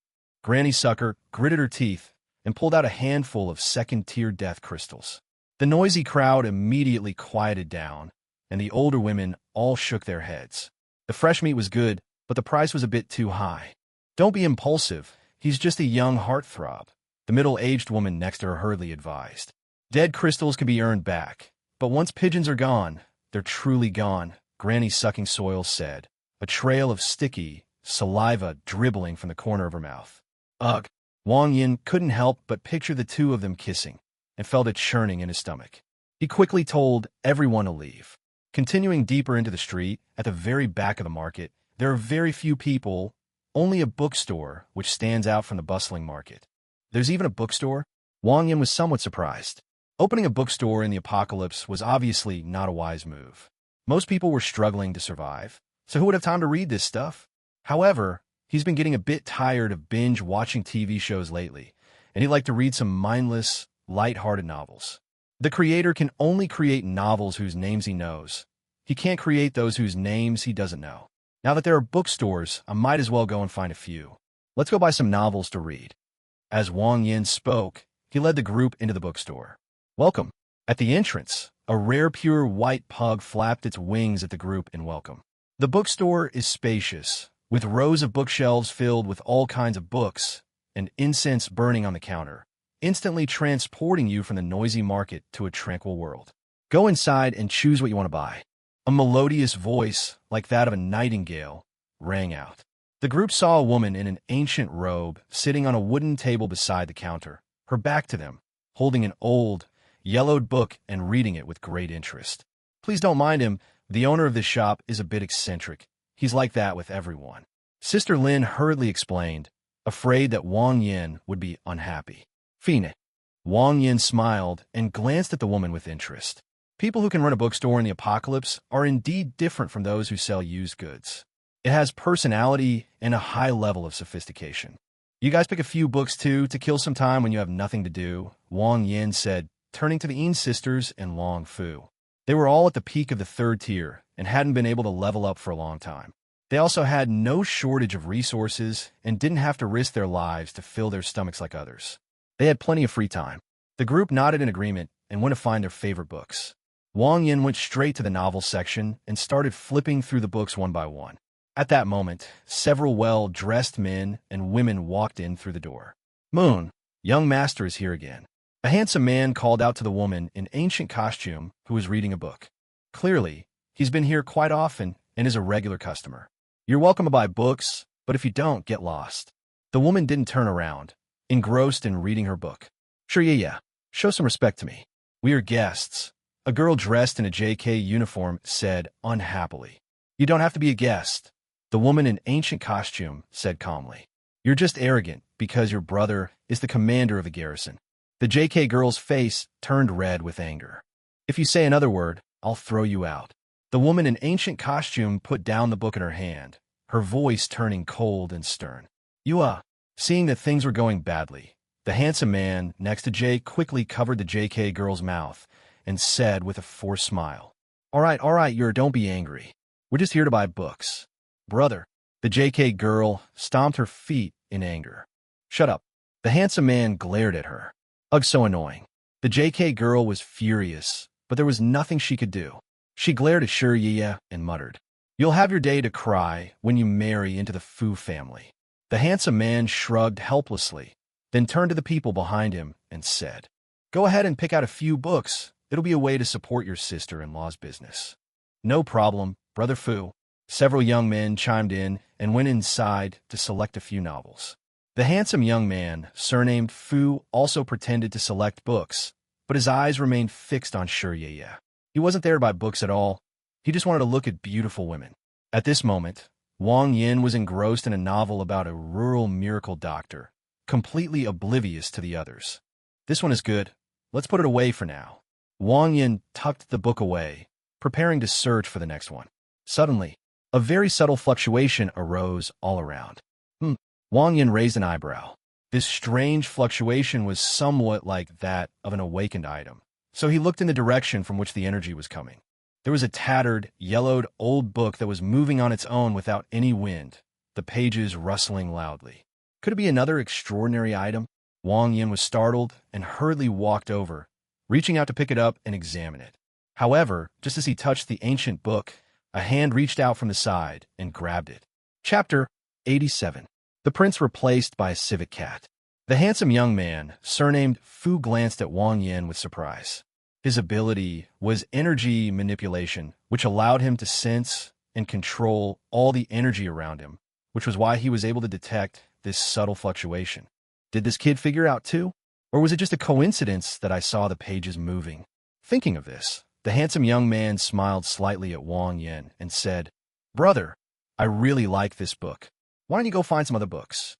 Granny Sucker gritted her teeth and pulled out a handful of second-tier death crystals. The noisy crowd immediately quieted down, and the older women all shook their heads. The fresh meat was good, but the price was a bit too high. "Don't be impulsive. He's just a young heartthrob," the middle-aged woman next to her hurriedly advised. "Dead crystals can be earned back, but once pigeons are gone, they're truly gone," Granny Sucking Soil said, a trail of sticky saliva dribbling from the corner of her mouth. "Ugh." Wang Yin couldn't help but picture the two of them kissing, and felt it churning in his stomach. He quickly told everyone to leave. Continuing deeper into the street, at the very back of the market, there are very few people, only a bookstore which stands out from the bustling market. "There's even a bookstore?" Wang Yin was somewhat surprised. Opening a bookstore in the apocalypse was obviously not a wise move. Most people were struggling to survive, so who would have time to read this stuff? However, he's been getting a bit tired of binge-watching TV shows lately, and he'd like to read some mindless, light-hearted novels. The creator can only create novels whose names he knows. He can't create those whose names he doesn't know. Now that there are bookstores, I might as well go and find a few. Let's go buy some novels to read. As Wang Yin spoke, he led the group into the bookstore. Welcome. At the entrance, a rare pure white pug flapped its wings at the group in welcome. The bookstore is spacious, with rows of bookshelves filled with all kinds of books and incense burning on the counter, instantly transporting you from the noisy market to a tranquil world. Go inside and choose what you want to buy. A melodious voice, like that of a nightingale, rang out. The group saw a woman in an ancient robe sitting on a wooden table beside the counter, her back to them, holding an old, yellowed book and reading it with great interest. Please don't mind him. The owner of this shop is a bit eccentric. He's like that with everyone. Sister Lin hurriedly explained, afraid that Wang Yin would be unhappy. Fine. Wang Yin smiled and glanced at the woman with interest. People who can run a bookstore in the apocalypse are indeed different from those who sell used goods. It has personality and a high level of sophistication. You guys pick a few books too to kill some time when you have nothing to do, Wang Yin said, turning to the Yin sisters and Long Fu. They were all at the peak of the third tier and hadn't been able to level up for a long time. They also had no shortage of resources and didn't have to risk their lives to fill their stomachs like others. They had plenty of free time. The group nodded in agreement and went to find their favorite books. Wang Yin went straight to the novel section and started flipping through the books one by one. At that moment, several well-dressed men and women walked in through the door. Moon, young master is here again. A handsome man called out to the woman in ancient costume who was reading a book. Clearly, he's been here quite often and is a regular customer. You're welcome to buy books, but if you don't, get lost. The woman didn't turn around, engrossed in reading her book. Sure, yeah. Show some respect to me. We are guests. A girl dressed in a JK uniform said unhappily. You don't have to be a guest. The woman in ancient costume said calmly. You're just arrogant because your brother is the commander of the garrison. The JK girl's face turned red with anger. If you say another word, I'll throw you out. The woman in ancient costume put down the book in her hand, her voice turning cold and stern. Seeing that things were going badly, the handsome man next to Jay quickly covered the JK girl's mouth and said with a forced smile, All right, don't be angry. We're just here to buy books. Brother, the JK girl stomped her feet in anger. Shut up. The handsome man glared at her. Ugh, so annoying. The JK girl was furious, but there was nothing she could do. She glared at Shuriya and muttered, You'll have your day to cry when you marry into the Fu family. The handsome man shrugged helplessly, then turned to the people behind him and said, Go ahead and pick out a few books. It'll be a way to support your sister-in-law's business. No problem, Brother Fu. Several young men chimed in and went inside to select a few novels. The handsome young man, surnamed Fu, also pretended to select books, but his eyes remained fixed on Shuriya. He wasn't there to buy books at all. He just wanted to look at beautiful women. At this moment, Wang Yin was engrossed in a novel about a rural miracle doctor, completely oblivious to the others. This one is good. Let's put it away for now. Wang Yin tucked the book away, preparing to search for the next one. Suddenly, a very subtle fluctuation arose all around. Wang Yin raised an eyebrow. This strange fluctuation was somewhat like that of an awakened item, so he looked in the direction from which the energy was coming. There was a tattered, yellowed old book that was moving on its own without any wind, the pages rustling loudly. Could it be another extraordinary item? Wang Yin was startled and hurriedly walked over, reaching out to pick it up and examine it. However, just as he touched the ancient book, a hand reached out from the side and grabbed it. Chapter 87. The Prince Replaced by a Civet Cat. The handsome young man, surnamed Fu, glanced at Wang Yin with surprise. His ability was energy manipulation, which allowed him to sense and control all the energy around him, which was why he was able to detect this subtle fluctuation. Did this kid figure out too? Or was it just a coincidence that I saw the pages moving? Thinking of this, the handsome young man smiled slightly at Wang Yin and said, Brother, I really like this book. Why don't you go find some other books?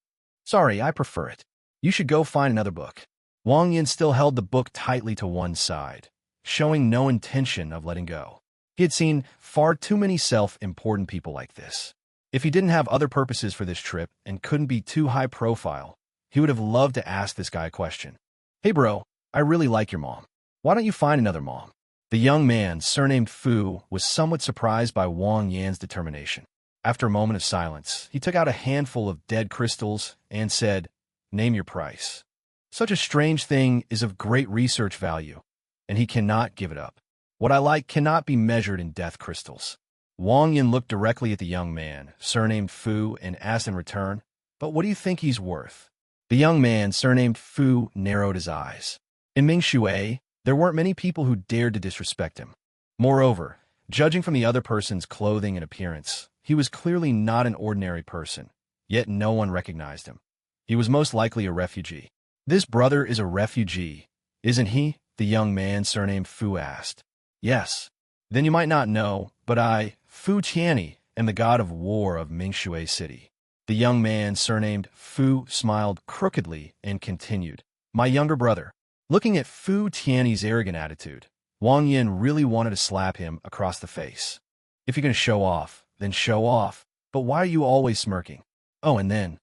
Sorry, I prefer it. You should go find another book. Wang Yin still held the book tightly to one side, showing no intention of letting go. He had seen far too many self-important people like this. If he didn't have other purposes for this trip and couldn't be too high profile, he would have loved to ask this guy a question. Hey bro, I really like your mom. Why don't you find another mom? The young man, surnamed Fu, was somewhat surprised by Wang Yan's determination. After a moment of silence, he took out a handful of dead crystals and said, "Name your price." Such a strange thing is of great research value, and he cannot give it up. What I like cannot be measured in death crystals. Wang Yan looked directly at the young man, surnamed Fu, and asked in return, "But what do you think he's worth?" The young man, surnamed Fu, narrowed his eyes. In Mingshui, there weren't many people who dared to disrespect him. Moreover, judging from the other person's clothing and appearance, he was clearly not an ordinary person, yet no one recognized him. He was most likely a refugee. "This brother is a refugee, isn't he?" the young man, surnamed Fu, asked. "Yes." "Then you might not know, but I, Fu Tianyi, am the god of war of Mingshui City." The young man, surnamed Fu, smiled crookedly and continued, "My younger brother." Looking at Fu Tianyi's arrogant attitude, Wang Yan really wanted to slap him across the face. "If you're going to show off, then show off. But why are you always smirking?" "Oh, and then,"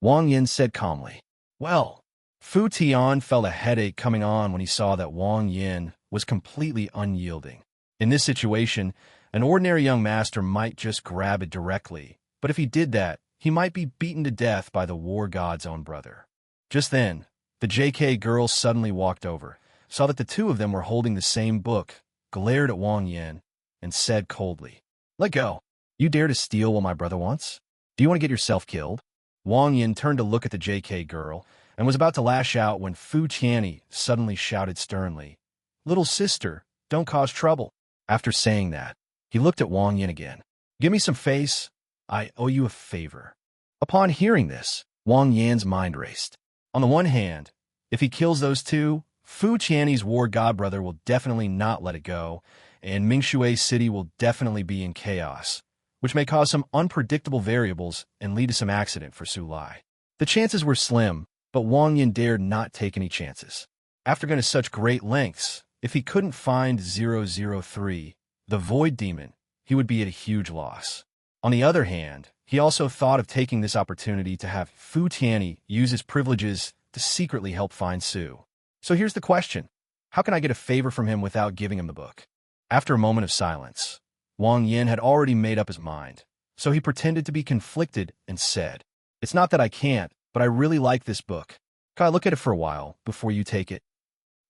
Wang Yan said calmly. "Well," Fu Tian felt a headache coming on when he saw that Wang Yan was completely unyielding. In this situation, an ordinary young master might just grab it directly, but if he did that, he might be beaten to death by the war god's own brother. Just then, the JK girl suddenly walked over, saw that the two of them were holding the same book, glared at Wang Yan, and said coldly, "Let go. You dare to steal what my brother wants? Do you want to get yourself killed?" Wang Yan turned to look at the JK girl and was about to lash out when Fu Tianyi suddenly shouted sternly, "Little sister, don't cause trouble." After saying that, he looked at Wang Yan again. "Give me some face. I owe you a favor." Upon hearing this, Wang Yan's mind raced. On the one hand, if he kills those two, Fu Tianyi's war godbrother will definitely not let it go, and Mingshui City will definitely be in chaos, which may cause some unpredictable variables and lead to some accident for Su Lai. The chances were slim, but Wang Yan dared not take any chances. After going to such great lengths, if he couldn't find 003, the Void Demon, he would be at a huge loss. On the other hand, he also thought of taking this opportunity to have Fu Tianyi use his privileges to secretly help find Su. So here's the question. How can I get a favor from him without giving him the book? After a moment of silence, Wang Yan had already made up his mind, so he pretended to be conflicted and said, "It's not that I can't, but I really like this book. Can I look at it for a while before you take it?"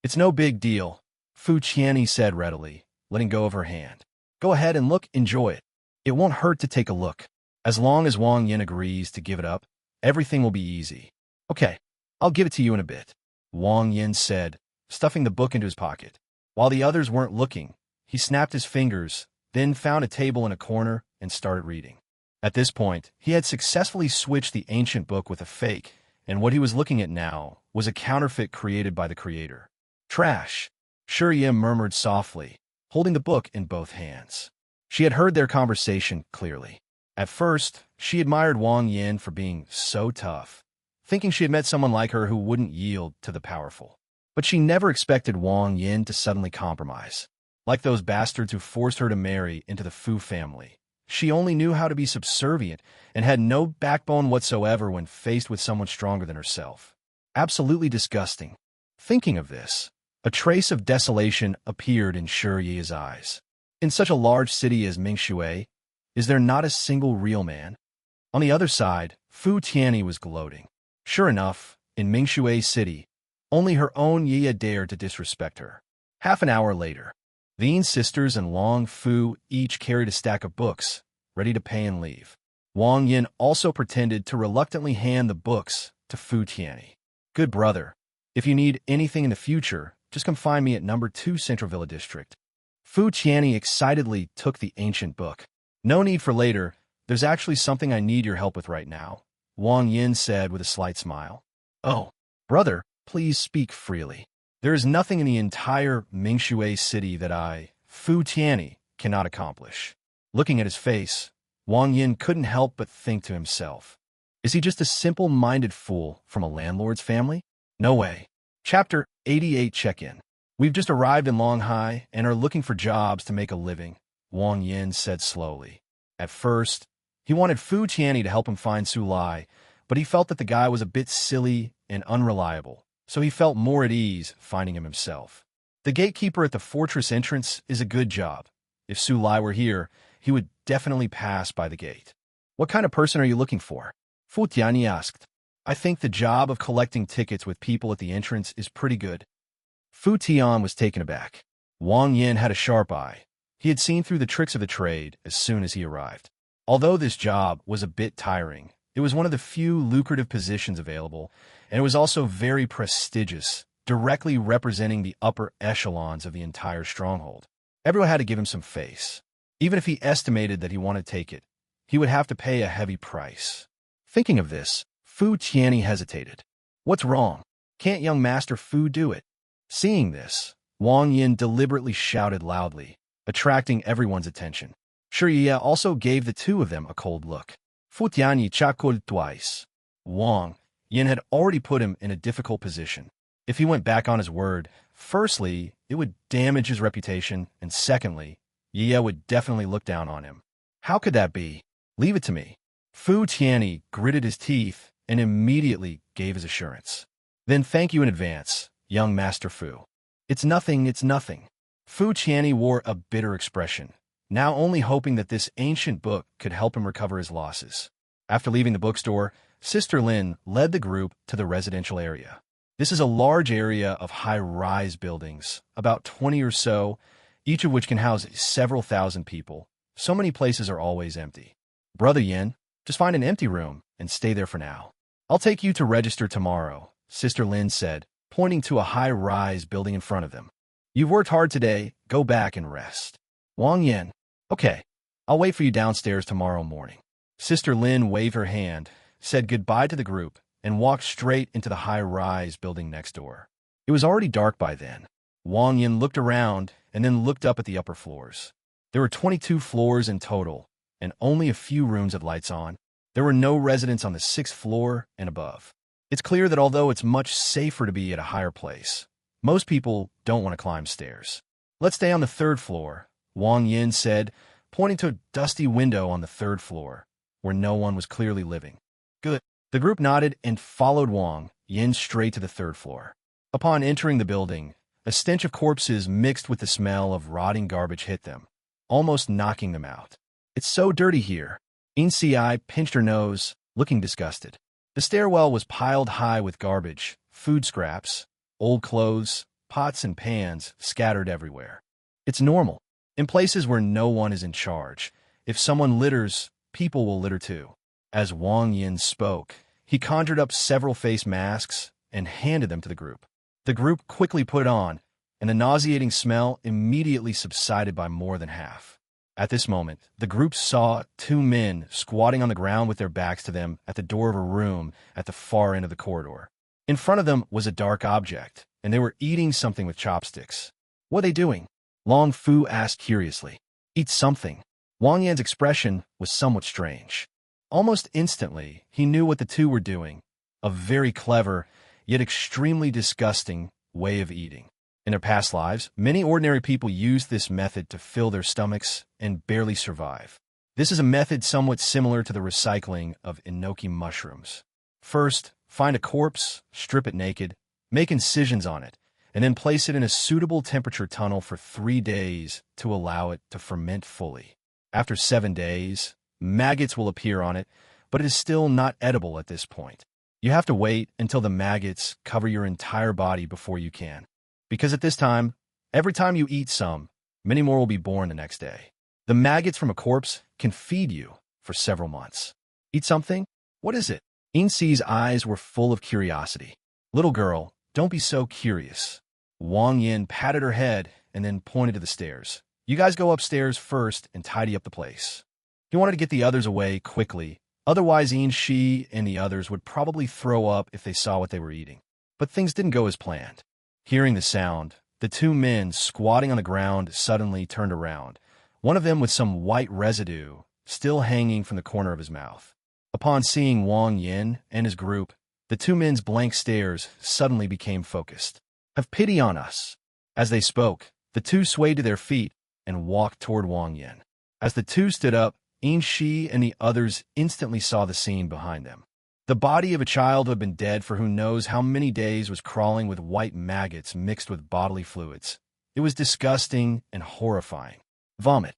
"It's no big deal," Fu Tianyi said readily, letting go of her hand. "Go ahead and look, enjoy it. It won't hurt to take a look. As long as Wang Yan agrees to give it up, everything will be easy." "Okay, I'll give it to you in a bit," Wang Yan said, stuffing the book into his pocket. While the others weren't looking, he snapped his fingers, then found a table in a corner and started reading. At this point, he had successfully switched the ancient book with a fake, and what he was looking at now was a counterfeit created by the creator. "Trash," Shurya murmured softly, holding the book in both hands. She had heard their conversation clearly. At first, she admired Wang Yan for being so tough, thinking she had met someone like her who wouldn't yield to the powerful. But she never expected Wang Yan to suddenly compromise. Like those bastards who forced her to marry into the Fu family, she only knew how to be subservient and had no backbone whatsoever when faced with someone stronger than herself. Absolutely disgusting. Thinking of this, a trace of desolation appeared in Shurya's eyes. In such a large city as Mingshui, is there not a single real man? On the other side, Fu Tianyi was gloating. Sure enough, in Mingshui City, only her own Yia dared to disrespect her. Half an hour later, the Yin sisters and Long Fu each carried a stack of books, ready to pay and leave. Wang Yan also pretended to reluctantly hand the books to Fu Tianyi. "Good brother, if you need anything in the future, just come find me at number 2 Central Villa District." Fu Tianyi excitedly took the ancient book. "No need for later. There's actually something I need your help with right now," Wang Yan said with a slight smile. "Oh, brother, please speak freely. There is nothing in the entire Mingshui city that I, Fu Tianyi, cannot accomplish." Looking at his face, Wang Yan couldn't help but think to himself, is he just a simple-minded fool from a landlord's family? No way. Chapter 88 Check-in. "We've just arrived in Longhai and are looking for jobs to make a living," Wang Yan said slowly. At first, he wanted Fu Tianyi to help him find Su Lai, but he felt that the guy was a bit silly and unreliable, so he felt more at ease finding him himself. The gatekeeper at the fortress entrance is a good job. If Su Lai were here, he would definitely pass by the gate. What kind of person are you looking for? Fu Tianyi asked. I think the job of collecting tickets with people at the entrance is pretty good. Fu Tian was taken aback. Wang Yin had a sharp eye. He had seen through the tricks of the trade as soon as he arrived. Although this job was a bit tiring, it was one of the few lucrative positions available, and it was also very prestigious, directly representing the upper echelons of the entire stronghold. Everyone had to give him some face. Even if he estimated that he wanted to take it, he would have to pay a heavy price. Thinking of this, Fu Tianyi hesitated. What's wrong? Can't young Master Fu do it? Seeing this, Wang Yin deliberately shouted loudly, attracting everyone's attention. Shi Ye also gave the two of them a cold look. Fu Tianyi chuckled twice. Wang Yin had already put him in a difficult position. If he went back on his word, firstly, it would damage his reputation, and secondly, Ye would definitely look down on him. How could that be? Leave it to me. Fu Tianyi gritted his teeth and immediately gave his assurance. Then thank you in advance, young Master Fu. It's nothing, it's nothing. Fu Tianyi wore a bitter expression, now only hoping that this ancient book could help him recover his losses. After leaving the bookstore, Sister Lin led the group to the residential area. This is a large area of high-rise buildings, about 20 or so, each of which can house several thousand people. So many places are always empty. Brother Yin, just find an empty room and stay there for now. I'll take you to register tomorrow, Sister Lin said, pointing to a high-rise building in front of them. You've worked hard today, go back and rest. Wang Yin, okay, I'll wait for you downstairs tomorrow morning. Sister Lin waved her hand, said goodbye to the group, and walked straight into the high-rise building next door. It was already dark by then. Wang Yin looked around and then looked up at the upper floors. There were 22 floors in total, and only a few rooms had lights on. There were no residents on the 6th floor and above. It's clear that although it's much safer to be at a higher place, most people don't want to climb stairs. Let's stay on the 3rd floor, Wang Yin said, pointing to a dusty window on the 3rd floor, where no one was clearly living. Good. The group nodded and followed Wang Yin straight to the 3rd floor. Upon entering the building, a stench of corpses mixed with the smell of rotting garbage hit them, almost knocking them out. It's so dirty here. In Ci pinched her nose, looking disgusted. The stairwell was piled high with garbage, food scraps, old clothes, pots and pans scattered everywhere. It's normal. In places where no one is in charge, if someone litters, people will litter too. As Wang Yin spoke, he conjured up several face masks and handed them to the group. The group quickly put it on, and the nauseating smell immediately subsided by more than half. At this moment, the group saw 2 men squatting on the ground with their backs to them at the door of a room at the far end of the corridor. In front of them was a dark object, and they were eating something with chopsticks. What are they doing? Long Fu asked curiously. Eat something. Wang Yan's expression was somewhat strange. Almost instantly, he knew what the two were doing, a very clever, yet extremely disgusting way of eating. In their past lives, many ordinary people used this method to fill their stomachs and barely survive. This is a method somewhat similar to the recycling of enoki mushrooms. First, find a corpse, strip it naked, make incisions on it, and then place it in a suitable temperature tunnel for 3 days to allow it to ferment fully. After 7 days, maggots will appear on it, but it is still not edible at this point. You have to wait until the maggots cover your entire body before you can. Because at this time, every time you eat some, many more will be born the next day. The maggots from a corpse can feed you for several months. Eat something? What is it? In-Si's eyes were full of curiosity. Little girl, don't be so curious. Wang Yin patted her head and then pointed to the stairs. You guys go upstairs first and tidy up the place. He wanted to get the others away quickly. Otherwise, In-Si and the others would probably throw up if they saw what they were eating. But things didn't go as planned. Hearing the sound, the 2 men squatting on the ground suddenly turned around, one of them with some white residue still hanging from the corner of his mouth. Upon seeing Wang Yin and his group, the 2 men's blank stares suddenly became focused. Have pity on us. As they spoke, the 2 swayed to their feet and walked toward Wang Yin. As the 2 stood up, In-Si and the others instantly saw the scene behind them. The body of a child who had been dead for who knows how many days was crawling with white maggots mixed with bodily fluids. It was disgusting and horrifying. Vomit.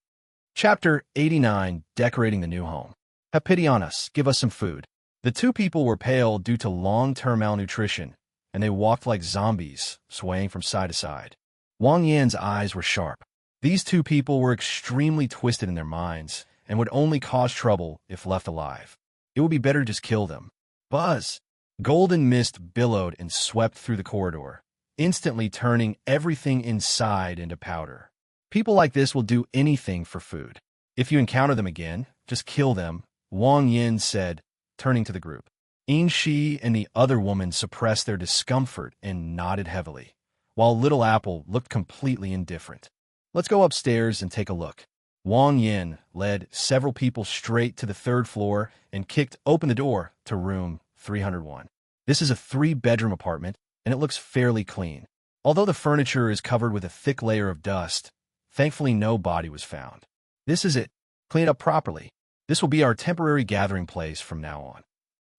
Chapter 89, Decorating the New Home. Have pity on us. Give us some food. The two people were pale due to long-term malnutrition, and they walked like zombies, swaying from side to side. Wang Yan's eyes were sharp. These two people were extremely twisted in their minds and would only cause trouble if left alive. It would be better to just kill them. Buzz! Golden mist billowed and swept through the corridor, instantly turning everything inside into powder. People like this will do anything for food. If you encounter them again, just kill them, Wang Yin said, turning to the group. In Shi and the other woman suppressed their discomfort and nodded heavily, while Little Apple looked completely indifferent. Let's go upstairs and take a look. Wang Yin led several people straight to the third floor and kicked open the door to room 301. This is a 3-bedroom apartment, and it looks fairly clean. Although the furniture is covered with a thick layer of dust, thankfully no body was found. This is it. Clean it up properly. This will be our temporary gathering place from now on,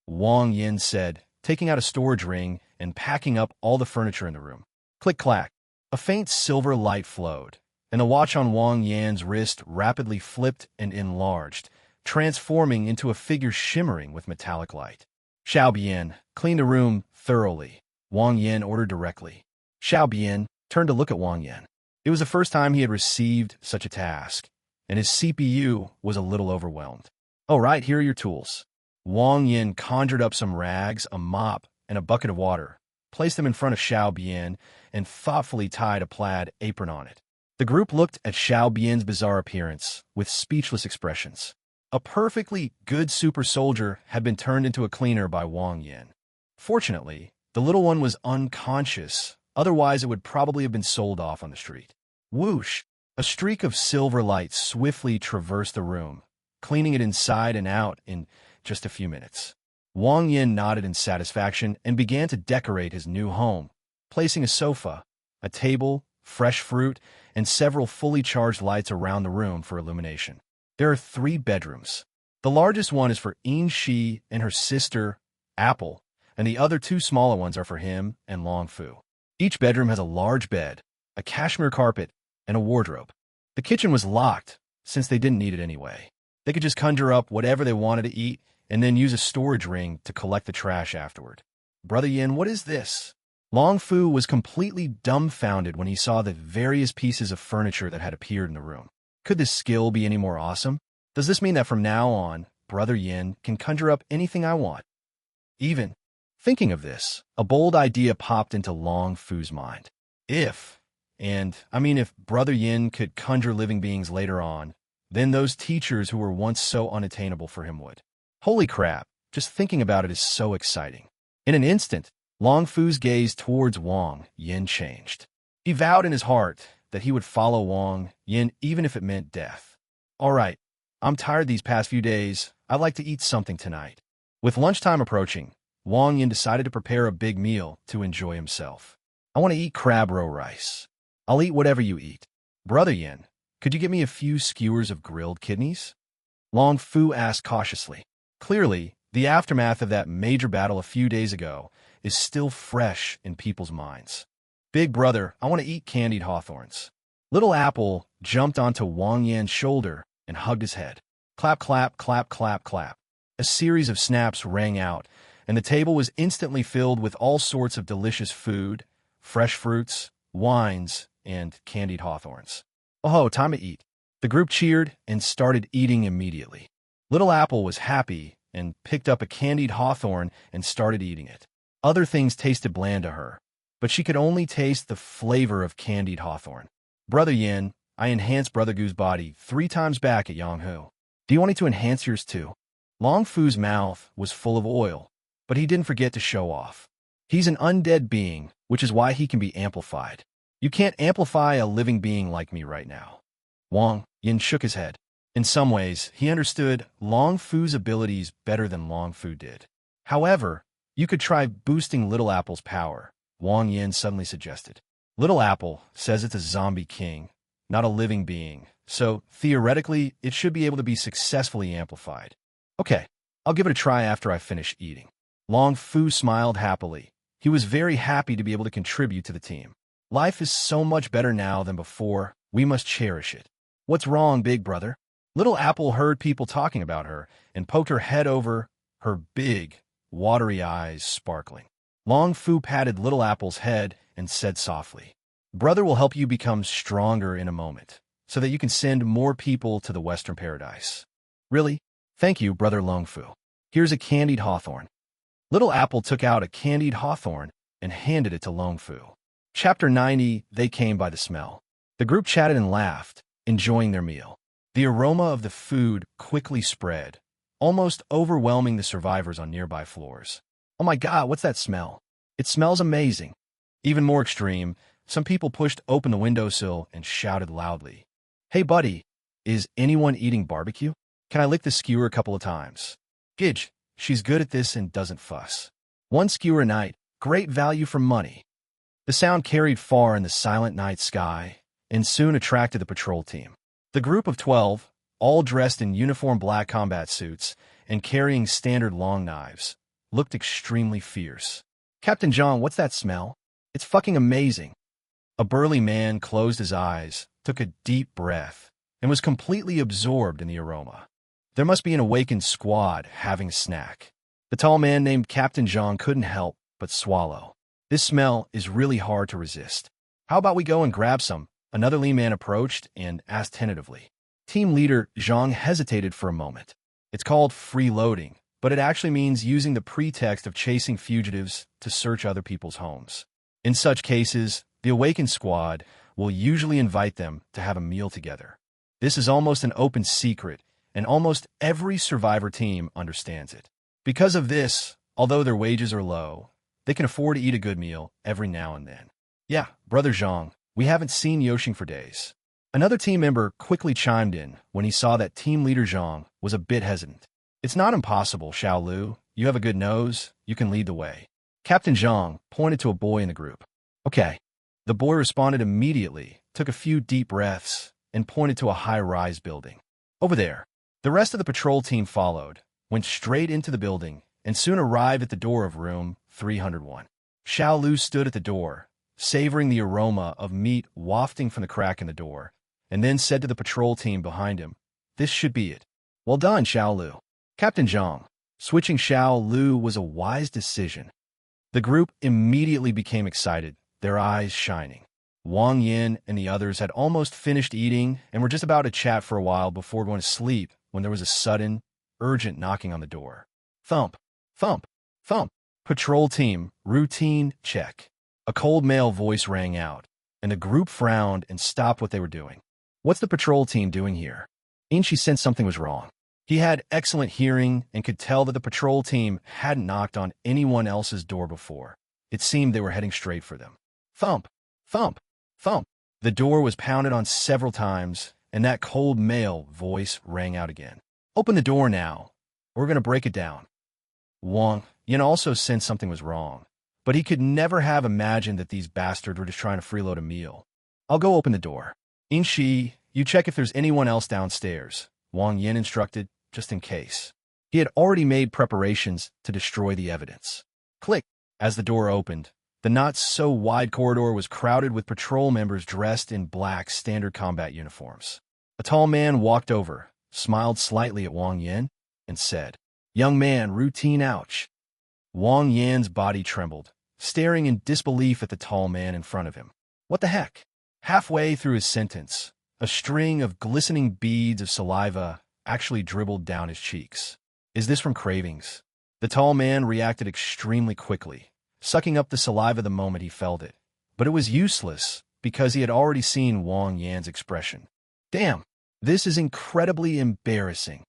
Wang Yin said, taking out a storage ring and packing up all the furniture in the room. Click-clack. A faint silver light flowed, and the watch on Wang Yan's wrist rapidly flipped and enlarged, transforming into a figure shimmering with metallic light. Xiao Bian, clean the room thoroughly, Wang Yan ordered directly. Xiao Bian turned to look at Wang Yan. It was the first time he had received such a task, and his CPU was a little overwhelmed. All right, here are your tools. Wang Yin conjured up some rags, a mop, and a bucket of water, placed them in front of Xiao Bian, and thoughtfully tied a plaid apron on it. The group looked at Xiao Bian's bizarre appearance with speechless expressions. A perfectly good super soldier had been turned into a cleaner by Wang Yin. Fortunately, the little one was unconscious, otherwise it would probably have been sold off on the street. Whoosh! A streak of silver light swiftly traversed the room, cleaning it inside and out in just a few minutes. Wang Yin nodded in satisfaction and began to decorate his new home, placing a sofa, a table, fresh fruit, and several fully charged lights around the room for illumination. There are 3 bedrooms. The largest one is for In Shi and her sister, Apple, and the other 2 smaller ones are for him and Long Fu. Each bedroom has a large bed, a cashmere carpet, and a wardrobe. The kitchen was locked, since they didn't need it anyway. They could just conjure up whatever they wanted to eat and then use a storage ring to collect the trash afterward. Brother Yin, what is this? Long Fu was completely dumbfounded when he saw the various pieces of furniture that had appeared in the room. Could this skill be any more awesome? Does this mean that from now on, Brother Yin can conjure up anything I want? Even thinking of this, a bold idea popped into Long Fu's mind. If Brother Yin could conjure living beings later on, then those teachers who were once so unattainable for him would. Holy crap, just thinking about it is so exciting. In an instant, Long Fu's gaze towards Wang Yin changed. He vowed in his heart that he would follow Wang Yin even if it meant death. All right, I'm tired these past few days. I'd like to eat something tonight. With lunchtime approaching, Wang Yin decided to prepare a big meal to enjoy himself. I want to eat crab roe rice. I'll eat whatever you eat. Brother Yin, could you get me a few skewers of grilled kidneys? Long Fu asked cautiously. Clearly, the aftermath of that major battle a few days ago is still fresh in people's minds. Big brother, I want to eat candied hawthorns. Little Apple jumped onto Wang Yan's shoulder and hugged his head. Clap, clap, clap, clap, clap. A series of snaps rang out, and the table was instantly filled with all sorts of delicious food, fresh fruits, wines, and candied hawthorns. Oh, time to eat. The group cheered and started eating immediately. Little Apple was happy and picked up a candied hawthorn and started eating it. Other things tasted bland to her, but she could only taste the flavor of candied hawthorn. Brother Yin, I enhanced Brother Gu's body 3 times back at Yanghu. Do you want me to enhance yours too? Long Fu's mouth was full of oil, but he didn't forget to show off. He's an undead being, which is why he can be amplified. You can't amplify a living being like me right now. Wang Yin shook his head. In some ways, he understood Long Fu's abilities better than Long Fu did. However, you could try boosting Little Apple's power, Wang Yin suddenly suggested. Little Apple says it's a zombie king, not a living being, so theoretically, it should be able to be successfully amplified. Okay, I'll give it a try after I finish eating. Long Fu smiled happily. He was very happy to be able to contribute to the team. Life is so much better now than before. We must cherish it. What's wrong, big brother? Little Apple heard people talking about her and poked her head over, her big, watery eyes sparkling. Long Fu patted Little Apple's head and said softly, "Brother will help you become stronger in a moment, so that you can send more people to the Western Paradise." "Really? Thank you, Brother Long Fu. Here's a candied hawthorn." Little Apple took out a candied hawthorn and handed it to Long Fu. Chapter 90, They Came by the Smell. The group chatted and laughed, enjoying their meal. The aroma of the food quickly spread, almost overwhelming the survivors on nearby floors. "Oh my God, what's that smell? It smells amazing." Even more extreme, some people pushed open the windowsill and shouted loudly, "Hey buddy, is anyone eating barbecue? Can I lick the skewer a couple of times?" "Gidge, she's good at this and doesn't fuss. One skewer a night, great value for money." The sound carried far in the silent night sky and soon attracted the patrol team. The group of 12, all dressed in uniform black combat suits and carrying standard long knives, looked extremely fierce. "Captain John, what's that smell? It's fucking amazing." A burly man closed his eyes, took a deep breath, and was completely absorbed in the aroma. There must be an awakened squad having a snack. The tall man named Captain John couldn't help but swallow. "This smell is really hard to resist. How about we go and grab some?" Another lean man approached and asked tentatively. Team leader Zhang hesitated for a moment. "It's called freeloading, but it actually means using the pretext of chasing fugitives to search other people's homes. In such cases, the awakened squad will usually invite them to have a meal together. This is almost an open secret, and almost every survivor team understands it. Because of this, although their wages are low, they can afford to eat a good meal every now and then." "Yeah, Brother Zhang, we haven't seen Yoshing for days." Another team member quickly chimed in when he saw that team leader Zhang was a bit hesitant. "It's not impossible, Xiao Lu. You have a good nose. You can lead the way." Captain Zhang pointed to a boy in the group. "Okay." The boy responded immediately, took a few deep breaths, and pointed to a high-rise building. "Over there." The rest of the patrol team followed, went straight into the building, and soon arrived at the door of room 301. Xiao Lu stood at the door, savoring the aroma of meat wafting from the crack in the door, and then said to the patrol team behind him, "This should be it." "Well done, Xiao Lu." Captain Zhang. Switching Xiao Lu was a wise decision. The group immediately became excited, their eyes shining. Wang Yin and the others had almost finished eating and were just about to chat for a while before going to sleep when there was a sudden, urgent knocking on the door. Thump, thump, thump. Patrol team, routine check. A cold male voice rang out, and the group frowned and stopped what they were doing. "What's the patrol team doing here?" Inchi sensed something was wrong. He had excellent hearing and could tell that the patrol team hadn't knocked on anyone else's door before. It seemed they were heading straight for them. Thump, thump, thump. The door was pounded on several times, and that cold male voice rang out again. "Open the door now, or we're going to break it down." Wang Yin also sensed something was wrong, but he could never have imagined that these bastards were just trying to freeload a meal. "I'll go open the door. Inchi, you check if there's anyone else downstairs," Wang Yin instructed, just in case. He had already made preparations to destroy the evidence. Click! As the door opened, the not-so-wide corridor was crowded with patrol members dressed in black standard combat uniforms. A tall man walked over, smiled slightly at Wang Yin, and said, "Young man, routine ouch." Wang Yin's body trembled, staring in disbelief at the tall man in front of him. What the heck? Halfway through his sentence, a string of glistening beads of saliva actually dribbled down his cheeks. "Is this from cravings?" The tall man reacted extremely quickly, sucking up the saliva the moment he felt it. But it was useless, because he had already seen Wang Yan's expression. "Damn, this is incredibly embarrassing."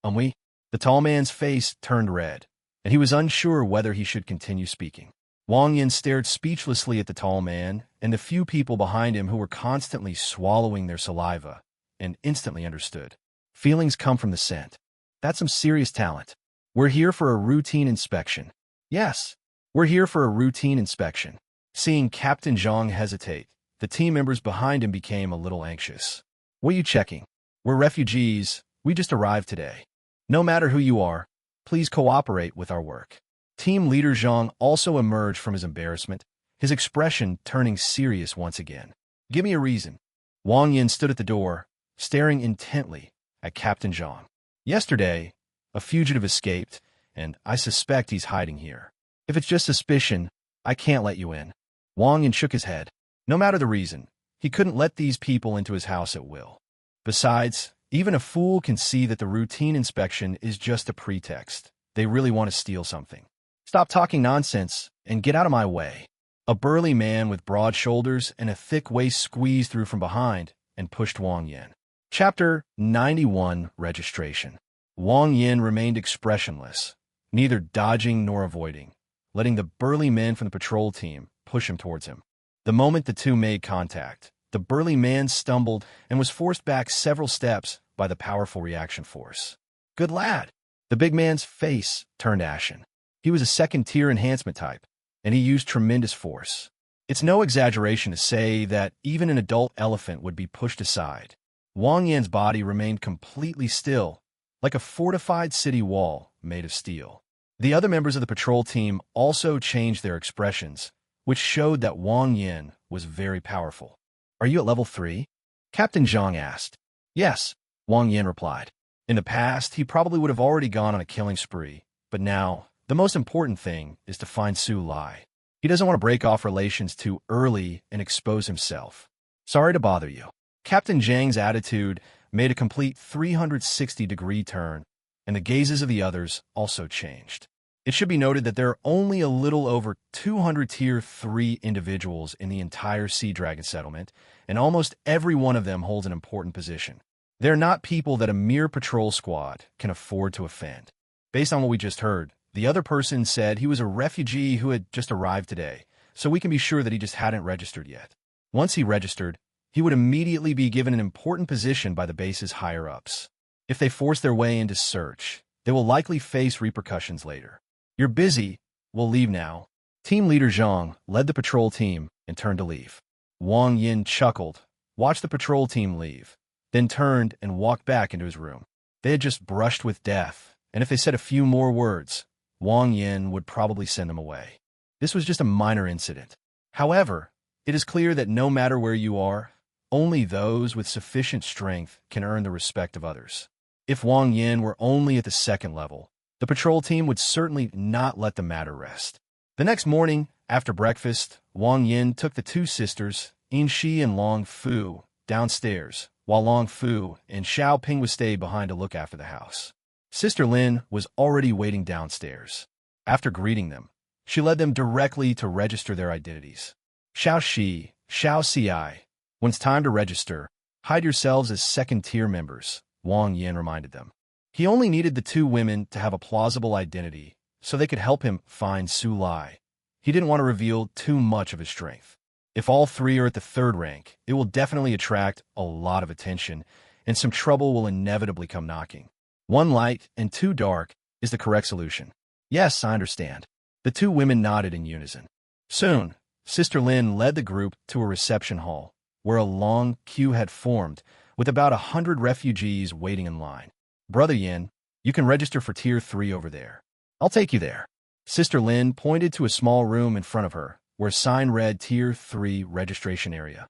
The tall man's face turned red, and he was unsure whether he should continue speaking. Wang Yin stared speechlessly at the tall man and the few people behind him who were constantly swallowing their saliva, and instantly understood. Feelings come from the scent. That's some serious talent. "We're here for a routine inspection." "Yes, we're here for a routine inspection." Seeing Captain Zhang hesitate, the team members behind him became a little anxious. "What are you checking?" "We're refugees. We just arrived today. No matter who you are, please cooperate with our work." Team leader Zhang also emerged from his embarrassment, his expression turning serious once again. Give me a reason. Wang Yin stood at the door, staring intently at Captain Zhang. Yesterday, a fugitive escaped, and I suspect he's hiding here. If it's just suspicion, I can't let you in. Wang Yin shook his head. No matter the reason, he couldn't let these people into his house at will. Besides, even a fool can see that the routine inspection is just a pretext. They really want to steal something. Stop talking nonsense and get out of my way. A burly man with broad shoulders and a thick waist squeezed through from behind and pushed Wang Yin. Chapter 91 Registration. Wang Yin remained expressionless, neither dodging nor avoiding, letting the burly men from the patrol team push him towards him. The moment the two made contact, the burly man stumbled and was forced back several steps by the powerful reaction force. Good lad! The big man's face turned ashen. He was a second-tier enhancement type, and he used tremendous force. It's no exaggeration to say that even an adult elephant would be pushed aside. Wang Yin's body remained completely still, like a fortified city wall made of steel. The other members of the patrol team also changed their expressions, which showed that Wang Yin was very powerful. Are you at level 3? Captain Zhang asked. Yes, Wang Yin replied. In the past, he probably would have already gone on a killing spree, but now, the most important thing is to find Su Lai. He doesn't want to break off relations too early and expose himself. Sorry to bother you. Captain Zhang's attitude made a complete 360-degree turn, and the gazes of the others also changed. It should be noted that there are only a little over 200 Tier 3 individuals in the entire Sea Dragon settlement, and almost every one of them holds an important position. They're not people that a mere patrol squad can afford to offend. Based on what we just heard, the other person said he was a refugee who had just arrived today, so we can be sure that he just hadn't registered yet. Once he registered, he would immediately be given an important position by the base's higher-ups. If they force their way into search, they will likely face repercussions later. You're busy. We'll leave now. Team leader Zhang led the patrol team and turned to leave. Wang Yin chuckled, watched the patrol team leave, then turned and walked back into his room. They had just brushed with death, and if they said a few more words, Wang Yin would probably send them away. This was just a minor incident. However, it is clear that no matter where you are, only those with sufficient strength can earn the respect of others. If Wang Yin were only at the 2nd level, the patrol team would certainly not let the matter rest. The next morning, after breakfast, Wang Yin took the two sisters, Inxi and Long Fu, downstairs, while Long Fu and Xiao Ping would stay behind to look after the house. Sister Lin was already waiting downstairs. After greeting them, she led them directly to register their identities. Xiao Shi, Xiao Ci, when it's time to register, hide yourselves as 2nd-tier members, Wang Yin reminded them. He only needed the two women to have a plausible identity so they could help him find Su Lai. He didn't want to reveal too much of his strength. If all three are at the 3rd rank, it will definitely attract a lot of attention, and some trouble will inevitably come knocking. 1 light and 2 dark is the correct solution. Yes, I understand. The two women nodded in unison. Soon, Sister Lin led the group to a reception hall, where a long queue had formed, with about 100 refugees waiting in line. Brother Yin, you can register for Tier 3 over there. I'll take you there. Sister Lin pointed to a small room in front of her, where a sign read Tier 3 registration area.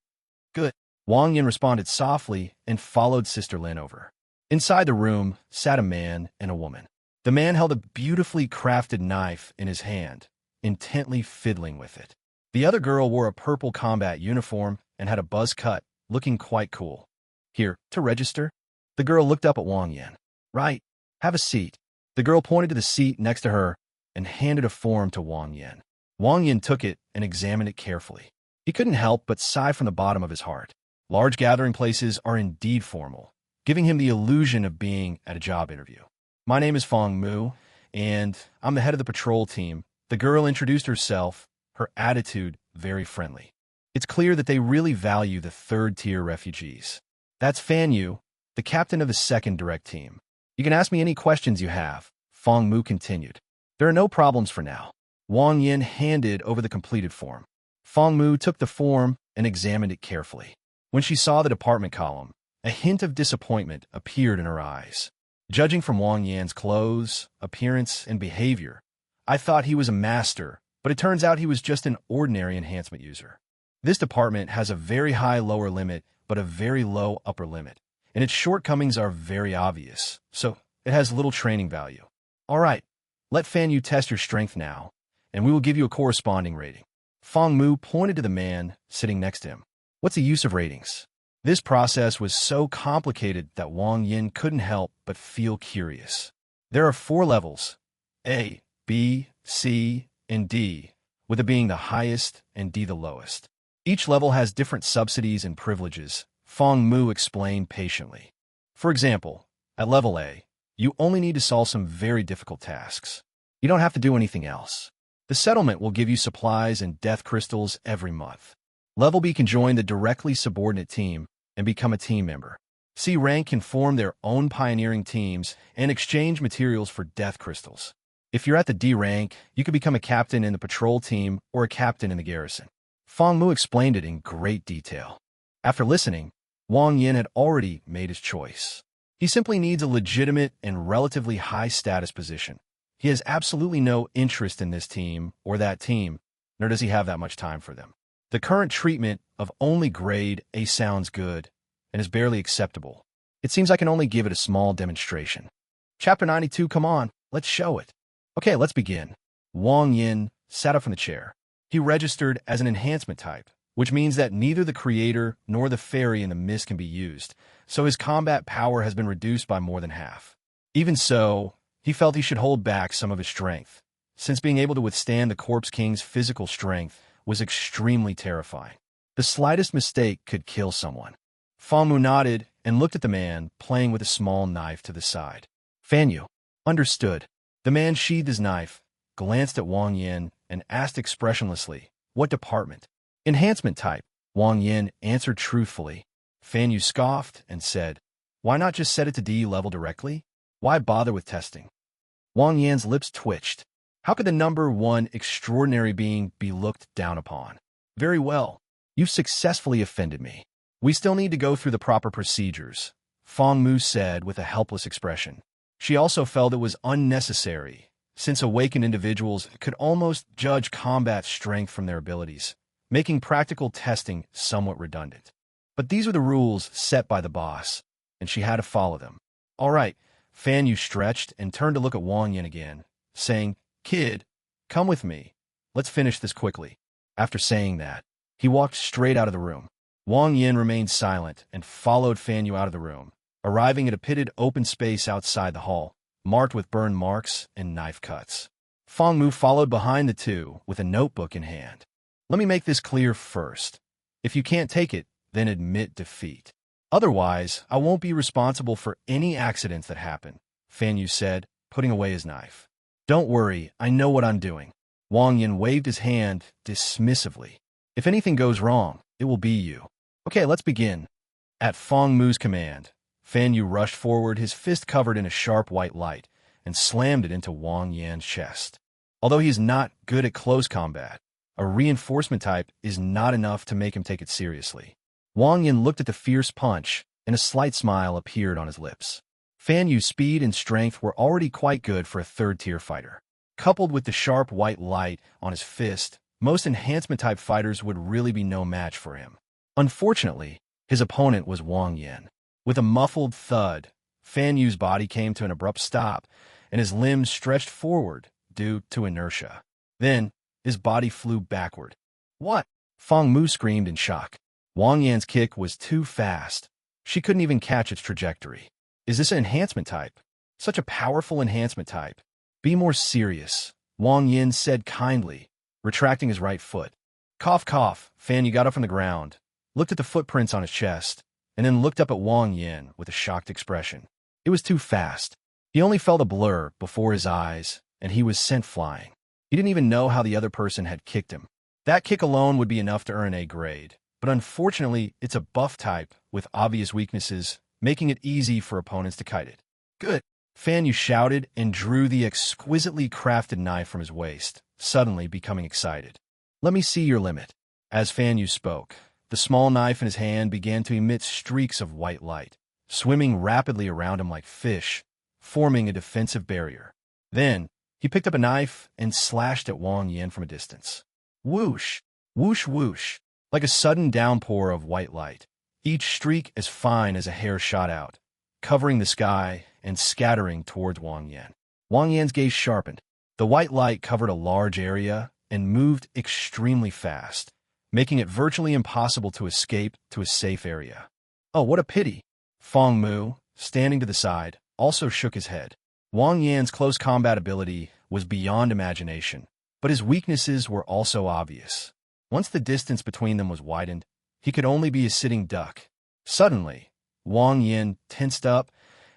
Good. Wang Yin responded softly and followed Sister Lin over. Inside the room sat a man and a woman. The man held a beautifully crafted knife in his hand, intently fiddling with it. The other girl wore a purple combat uniform and had a buzz cut, looking quite cool. Here, to register? The girl looked up at Wang Yin. Right. Have a seat. The girl pointed to the seat next to her and handed a form to Wang Yin. Wang Yin took it and examined it carefully. He couldn't help but sigh from the bottom of his heart. Large gathering places are indeed formal, giving him the illusion of being at a job interview. My name is Fong Mu, and I'm the head of the patrol team. The girl introduced herself, her attitude very friendly. It's clear that they really value the 3rd-tier refugees. That's Fan Yu, the captain of the 2nd direct team. You can ask me any questions you have, Fong Mu continued. There are no problems for now. Wang Yin handed over the completed form. Fong Mu took the form and examined it carefully. When she saw the department column, a hint of disappointment appeared in her eyes. Judging from Wang Yan's clothes, appearance, and behavior, I thought he was a master, but it turns out he was just an ordinary enhancement user. This department has a very high lower limit, but a very low upper limit, and its shortcomings are very obvious, so it has little training value. All right, let Fan Yu test your strength now, and we will give you a corresponding rating. Fong Mu pointed to the man sitting next to him. What's the use of ratings? This process was so complicated that Wang Yin couldn't help but feel curious. There are 4 levels, A, B, C, and D, with A being the highest and D the lowest. Each level has different subsidies and privileges, Fong Mu explained patiently. For example, at level A, you only need to solve some very difficult tasks. You don't have to do anything else. The settlement will give you supplies and death crystals every month. Level B can join the directly subordinate team and become a team member. C rank can form their own pioneering teams and exchange materials for death crystals. If you're at the D rank, you could become a captain in the patrol team or a captain in the garrison. Fong Mu explained it in great detail. After listening, Wang Yin had already made his choice. He simply needs a legitimate and relatively high-status position. He has absolutely no interest in this team or that team, nor does he have that much time for them. The current treatment of only grade A sounds good and is barely acceptable. It seems I can only give it a small demonstration. Chapter 92, come on, let's show it. Okay, let's begin. Wang Yin sat up from the chair. He registered as an enhancement type, which means that neither the creator nor the fairy in the mist can be used, so his combat power has been reduced by more than half. Even so, he felt he should hold back some of his strength, since being able to withstand the Corpse King's physical strength was extremely terrifying. The slightest mistake could kill someone. Fong Mu nodded and looked at the man playing with a small knife to the side. Fan Yu. Understood. The man sheathed his knife, glanced at Wang Yin, and asked expressionlessly, what department? Enhancement type, Wang Yin answered truthfully. Fan Yu scoffed and said, why not just set it to D level directly? Why bother with testing? Wang Yin's lips twitched. How could the number 1 extraordinary being be looked down upon? Very well. You've successfully offended me. We still need to go through the proper procedures, Fong Mu said with a helpless expression. She also felt it was unnecessary, since awakened individuals could almost judge combat strength from their abilities, making practical testing somewhat redundant. But these were the rules set by the boss, and she had to follow them. All right, Fan Yu stretched and turned to look at Wang Yin again, saying, Kid, come with me. Let's finish this quickly. After saying that, he walked straight out of the room. Wang Yin remained silent and followed Fan Yu out of the room, arriving at a pitted open space outside the hall, marked with burn marks and knife cuts. Fong Mu followed behind the two with a notebook in hand. Let me make this clear first. If you can't take it, then admit defeat. Otherwise, I won't be responsible for any accidents that happen, Fan Yu said, putting away his knife. Don't worry, I know what I'm doing. Wang Yin waved his hand dismissively. If anything goes wrong, it will be you. Okay, let's begin. At Fong Mu's command, Fan Yu rushed forward, his fist covered in a sharp white light, and slammed it into Wang Yan's chest. Although he is not good at close combat, a reinforcement type is not enough to make him take it seriously. Wang Yin looked at the fierce punch, and a slight smile appeared on his lips. Fan Yu's speed and strength were already quite good for a third-tier fighter. Coupled with the sharp white light on his fist, most enhancement-type fighters would really be no match for him. Unfortunately, his opponent was Wang Yin. With a muffled thud, Fan Yu's body came to an abrupt stop, and his limbs stretched forward due to inertia. Then, his body flew backward. What? Fong Mu screamed in shock. Wang Yan's kick was too fast. She couldn't even catch its trajectory. Is this an enhancement type? Such a powerful enhancement type. Be more serious, Wang Yin said kindly, retracting his right foot. Cough, cough. Fan Yu got up from the ground, looked at the footprints on his chest, and then looked up at Wang Yin with a shocked expression. It was too fast. He only felt a blur before his eyes, and he was sent flying. He didn't even know how the other person had kicked him. That kick alone would be enough to earn A grade, but unfortunately, it's a buff type with obvious weaknesses, making it easy for opponents to kite it. Good. Fan Yu shouted and drew the exquisitely crafted knife from his waist, suddenly becoming excited. Let me see your limit. As Fan Yu spoke, the small knife in his hand began to emit streaks of white light, swimming rapidly around him like fish, forming a defensive barrier. Then, He picked up a knife and slashed at Wang Yan from a distance. Whoosh, whoosh, whoosh, like a sudden downpour of white light. Each streak as fine as a hair shot out, covering the sky and scattering towards Wang Yan. Wang Yan's gaze sharpened. The white light covered a large area and moved extremely fast, making it virtually impossible to escape to a safe area. Oh, what a pity! Fong Mu, standing to the side, also shook his head. Wang Yan's close combat ability was beyond imagination, but his weaknesses were also obvious. Once the distance between them was widened, he could only be a sitting duck. Suddenly, Wang Yan tensed up,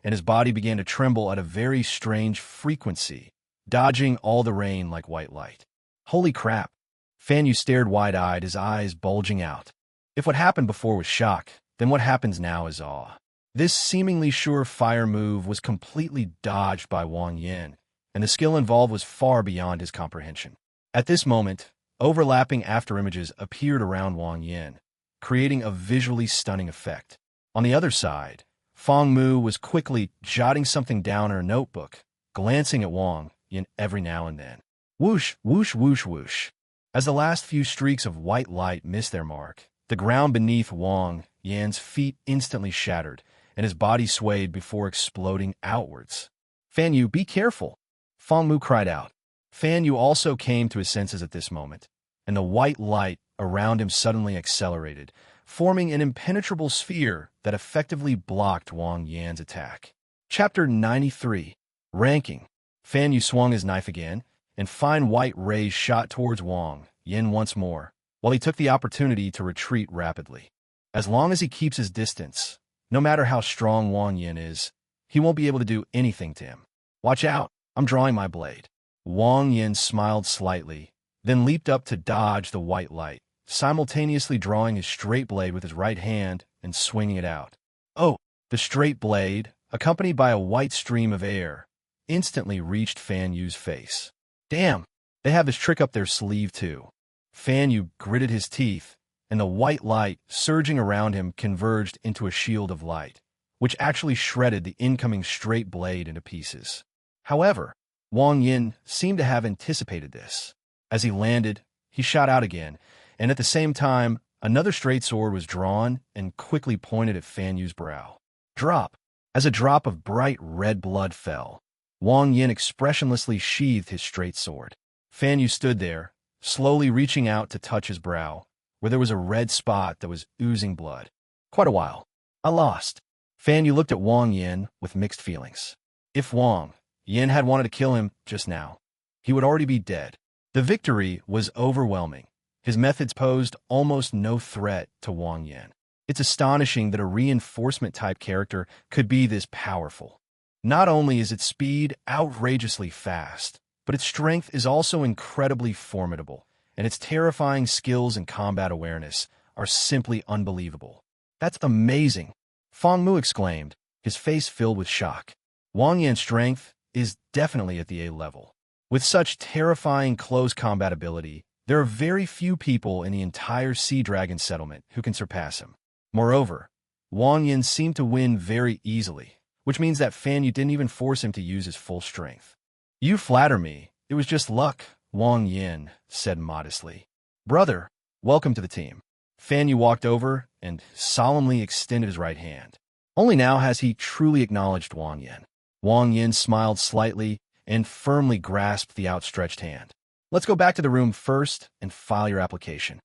and his body began to tremble at a very strange frequency, dodging all the rain like white light. Holy crap! Fan Yu stared wide-eyed, his eyes bulging out. If what happened before was shock, then what happens now is awe. This seemingly sure-fire move was completely dodged by Wang Yan, and the skill involved was far beyond his comprehension. At this moment, overlapping afterimages appeared around Wang Yan, creating a visually stunning effect. On the other side, Fong Mu was quickly jotting something down in her notebook, glancing at Wang Yan every now and then. Whoosh, whoosh, whoosh, whoosh. As the last few streaks of white light missed their mark, the ground beneath Wang Yan's feet instantly shattered, and his body swayed before exploding outwards. Fan Yu, be careful! Fong Mu cried out. Fan Yu also came to his senses at this moment, and the white light around him suddenly accelerated, forming an impenetrable sphere that effectively blocked Wang Yan's attack. Chapter 93. Ranking. Fan Yu swung his knife again, and fine white rays shot towards Wang Yan once more, while he took the opportunity to retreat rapidly. As long as he keeps his distance, no matter how strong Wang Yan is, he won't be able to do anything to him. Watch out, I'm drawing my blade. Wang Yan smiled slightly, then leaped up to dodge the white light, simultaneously drawing his straight blade with his right hand and swinging it out. Oh, the straight blade, accompanied by a white stream of air, instantly reached Fan Yu's face. Damn, they have this trick up their sleeve too. Fan Yu gritted his teeth, and the white light surging around him converged into a shield of light, which actually shredded the incoming straight blade into pieces. However, Wang Yan seemed to have anticipated this. As he landed, he shot out again, and at the same time, another straight sword was drawn and quickly pointed at Fan Yu's brow. Drop! As a drop of bright red blood fell, Wang Yan expressionlessly sheathed his straight sword. Fan Yu stood there, slowly reaching out to touch his brow, where there was a red spot that was oozing blood. Quite a while. I lost. Fan Yu looked at Wang Yan with mixed feelings. If Wang Yan had wanted to kill him just now, he would already be dead. The victory was overwhelming. His methods posed almost no threat to Wang Yan. It's astonishing that a reinforcement-type character could be this powerful. Not only is its speed outrageously fast, but its strength is also incredibly formidable, and its terrifying skills and combat awareness are simply unbelievable. That's amazing! Fong Mu exclaimed, his face filled with shock. Wang Yan's strength is definitely at the A level. With such terrifying close combat ability, there are very few people in the entire Sea Dragon settlement who can surpass him. Moreover, Wang Yan seemed to win very easily, which means that Fan Yu didn't even force him to use his full strength. You flatter me. It was just luck, Wang Yan said modestly. Brother, welcome to the team. Fan Yu walked over and solemnly extended his right hand. Only now has he truly acknowledged Wang Yan. Wang Yan smiled slightly and firmly grasped the outstretched hand. Let's go back to the room first and file your application.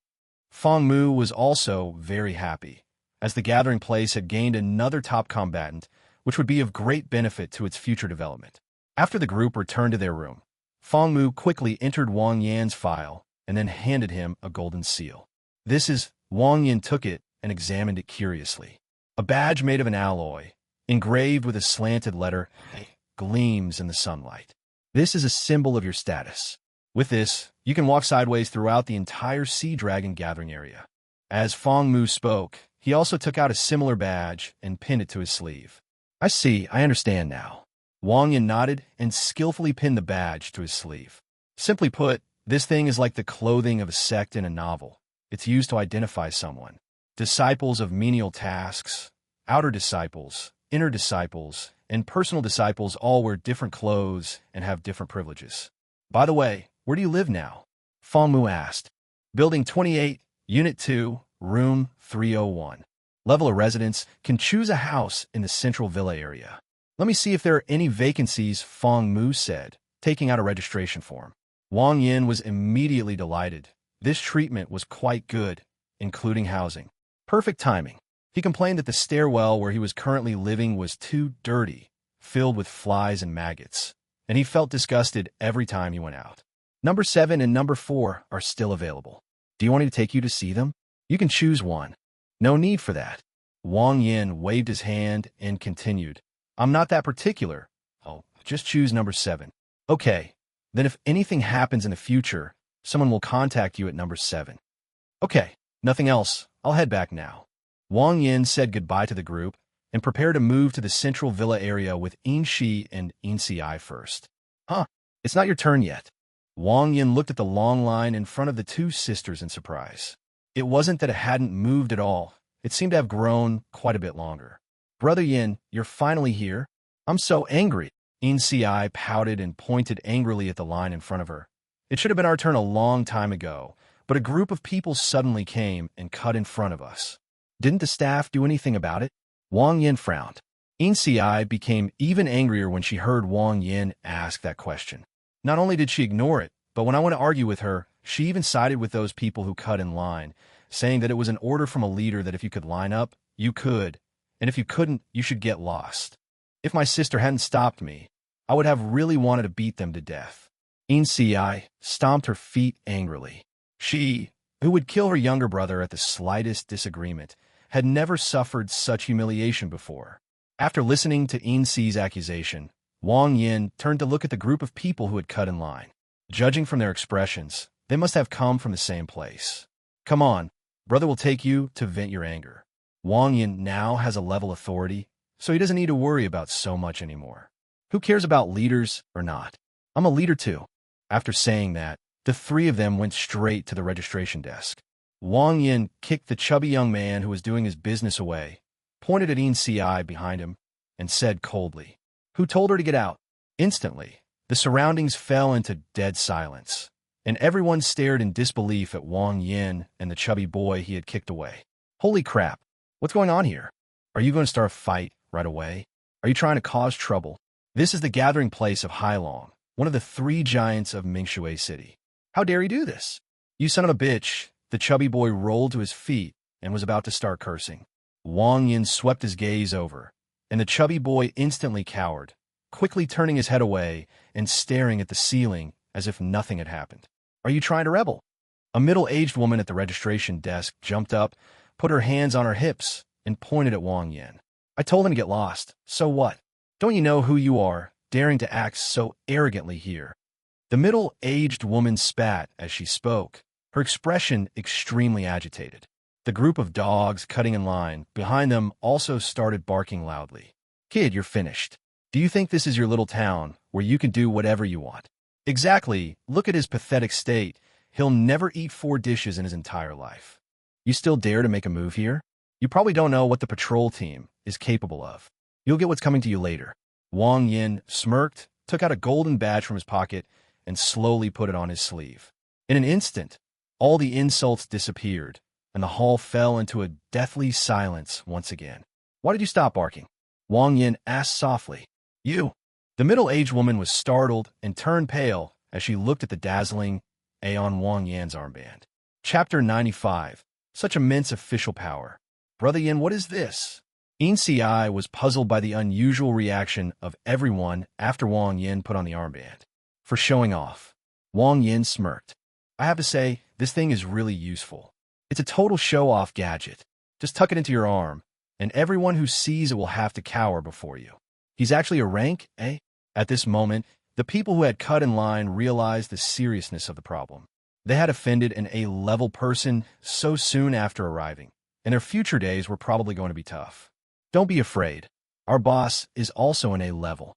Fong Mu was also very happy, as the gathering place had gained another top combatant, which would be of great benefit to its future development. After the group returned to their room, Fong Mu quickly entered Wang Yan's file and then handed him a golden seal. This is, Wang Yan took it and examined it curiously. A badge made of an alloy, engraved with a slanted letter, gleams in the sunlight. This is a symbol of your status. With this, you can walk sideways throughout the entire Sea Dragon gathering area. As Fong Mu spoke, he also took out a similar badge and pinned it to his sleeve. I see, I understand now. Wang Yan nodded and skillfully pinned the badge to his sleeve. Simply put, this thing is like the clothing of a sect in a novel. It's used to identify someone. Disciples of menial tasks, outer disciples, inner disciples, and personal disciples all wear different clothes and have different privileges. By the way, where do you live now? Fangmu asked. Building 28, Unit 2, Room 301. Level of residence, can choose a house in the central villa area. Let me see if there are any vacancies, Fangmu said, taking out a registration form. Wang Yin was immediately delighted. This treatment was quite good, including housing. Perfect timing. He complained that the stairwell where he was currently living was too dirty, filled with flies and maggots, and he felt disgusted every time he went out. Number 7 and number 4 are still available. Do you want me to take you to see them? You can choose one. No need for that. Wang Yin waved his hand and continued. I'm not that particular. Oh, just choose number 7. Okay, then if anything happens in the future, someone will contact you at number 7. Okay, nothing else. I'll head back now. Wang Yin said goodbye to the group and prepared to move to the central villa area with Inxi and Inci first. Huh, it's not your turn yet. Wang Yin looked at the long line in front of the two sisters in surprise. It wasn't that it hadn't moved at all. It seemed to have grown quite a bit longer. Brother Yin, you're finally here? I'm so angry. Inci pouted and pointed angrily at the line in front of her. It should have been our turn a long time ago, but a group of people suddenly came and cut in front of us. Didn't the staff do anything about it? Wang Yin frowned. Inci became even angrier when she heard Wang Yin ask that question. Not only did she ignore it, but when I went to argue with her, she even sided with those people who cut in line, saying that it was an order from a leader that if you could line up, you could, and if you couldn't, you should get lost. If my sister hadn't stopped me, I would have really wanted to beat them to death. Inci stomped her feet angrily. She, who would kill her younger brother at the slightest disagreement, had never suffered such humiliation before. After listening to Inci's accusation, Wang Yin turned to look at the group of people who had cut in line. Judging from their expressions, they must have come from the same place. Come on, brother will take you to vent your anger. Wang Yin now has a level authority, so he doesn't need to worry about so much anymore. Who cares about leaders or not? I'm a leader too. After saying that, the three of them went straight to the registration desk. Wang Yin kicked the chubby young man who was doing his business away, pointed at Inci behind him, and said coldly, Who told her to get out? Instantly, the surroundings fell into dead silence, and everyone stared in disbelief at Wang Yin and the chubby boy he had kicked away. Holy crap, what's going on here? Are you going to start a fight right away? Are you trying to cause trouble? This is the gathering place of Hailong, one of the 3 giants of Mingshui City. How dare he do this? You son of a bitch! The chubby boy rolled to his feet and was about to start cursing. Wang Yin swept his gaze over, and the chubby boy instantly cowered, quickly turning his head away and staring at the ceiling as if nothing had happened. Are you trying to rebel? A middle-aged woman at the registration desk jumped up, put her hands on her hips, and pointed at Wang Yin. I told him to get lost. So what? Don't you know who you are, daring to act so arrogantly here? The middle-aged woman spat as she spoke, her expression extremely agitated. The group of dogs cutting in line behind them also started barking loudly. Kid, you're finished. Do you think this is your little town where you can do whatever you want? Exactly. Look at his pathetic state. He'll never eat 4 dishes in his entire life. You still dare to make a move here? You probably don't know what the patrol team is capable of. You'll get what's coming to you later. Wang Yin smirked, took out a golden badge from his pocket, and slowly put it on his sleeve. In an instant, all the insults disappeared, and the hall fell into a deathly silence once again. Why did you stop barking? Wang Yin asked softly. You. The middle-aged woman was startled and turned pale as she looked at the dazzling on Wang Yin's armband. Chapter 95. Such immense official power. Brother Yin, what is this? Inci was puzzled by the unusual reaction of everyone after Wang Yin put on the armband. For showing off. Wang Yin smirked. I have to say, this thing is really useful. It's a total show-off gadget. Just tuck it into your arm, and everyone who sees it will have to cower before you. He's actually a rank, eh? At this moment, the people who had cut in line realized the seriousness of the problem. They had offended an A-level person so soon after arriving, and their future days were probably going to be tough. Don't be afraid. Our boss is also an A-level.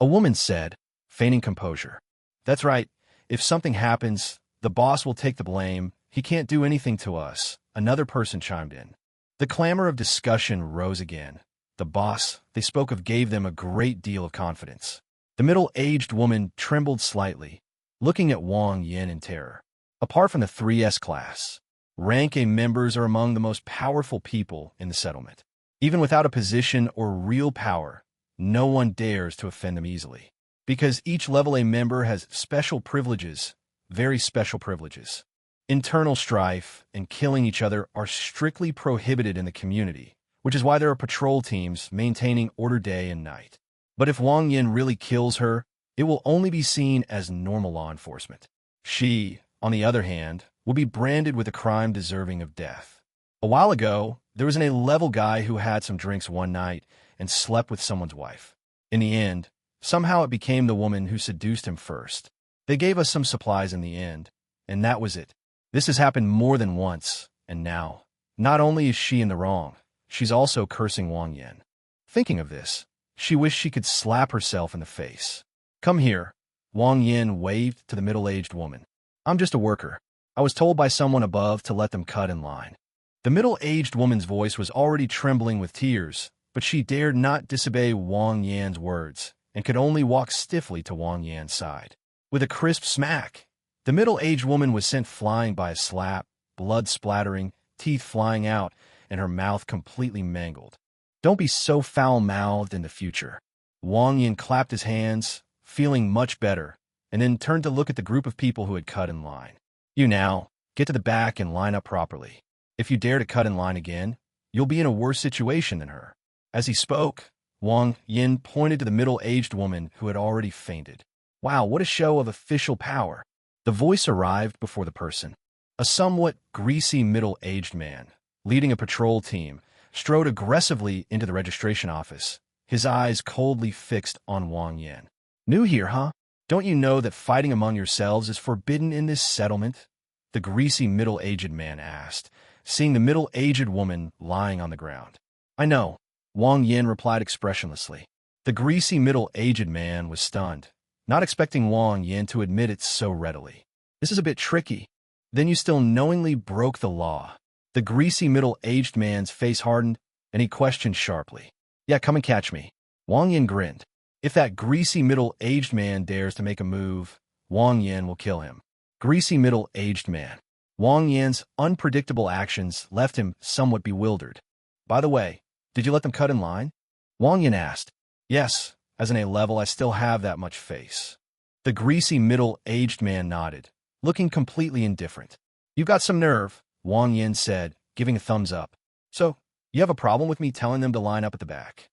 A woman said, feigning composure. That's right. If something happens, the boss will take the blame. He can't do anything to us. Another person chimed in. The clamor of discussion rose again, the boss they spoke of gave them a great deal of confidence. The middle-aged woman trembled slightly, looking at Wang Yin in terror. Apart from the 3S class, Rank A members are among the most powerful people in the settlement. Even without a position or real power, no one dares to offend them easily. Because each level A member has special privileges, very special privileges. Internal strife and killing each other are strictly prohibited in the community, which is why there are patrol teams maintaining order day and night. But if Wang Yin really kills her, it will only be seen as normal law enforcement. She, on the other hand, will be branded with a crime deserving of death. A while ago, there was an A-level guy who had some drinks one night and slept with someone's wife. In the end, somehow it became the woman who seduced him first. They gave us some supplies in the end, and that was it. This has happened more than once, and now, not only is she in the wrong, she's also cursing Wang Yin. Thinking of this, she wished she could slap herself in the face. Come here, Wang Yin waved to the middle-aged woman. I'm just a worker. I was told by someone above to let them cut in line. The middle-aged woman's voice was already trembling with tears, but she dared not disobey Wang Yan's words and could only walk stiffly to Wang Yan's side. With a crisp smack, the middle-aged woman was sent flying by a slap, blood splattering, teeth flying out, and her mouth completely mangled. Don't be so foul-mouthed in the future. Wang Yin clapped his hands, feeling much better, and then turned to look at the group of people who had cut in line. You now, get to the back and line up properly. If you dare to cut in line again, you'll be in a worse situation than her. As he spoke, Wang Yin pointed to the middle-aged woman who had already fainted. Wow, what a show of official power. The voice arrived before the person. A somewhat greasy middle-aged man, leading a patrol team, strode aggressively into the registration office, his eyes coldly fixed on Wang Yin. New here, huh? Don't you know that fighting among yourselves is forbidden in this settlement? The greasy middle-aged man asked, seeing the middle-aged woman lying on the ground. I know, Wang Yin replied expressionlessly. The greasy middle-aged man was stunned, not expecting Wang Yin to admit it so readily. This is a bit tricky. Then you still knowingly broke the law. The greasy middle-aged man's face hardened, and he questioned sharply. Yeah, come and catch me. Wang Yin grinned. If that greasy middle-aged man dares to make a move, Wang Yin will kill him. Greasy middle-aged man. Wang Yin's unpredictable actions left him somewhat bewildered. By the way, did you let them cut in line? Wang Yin asked. Yes, as an A-level I still have that much face. The greasy middle-aged man nodded, looking completely indifferent. You've got some nerve, Wang Yin said, giving a thumbs up. So, you have a problem with me telling them to line up at the back?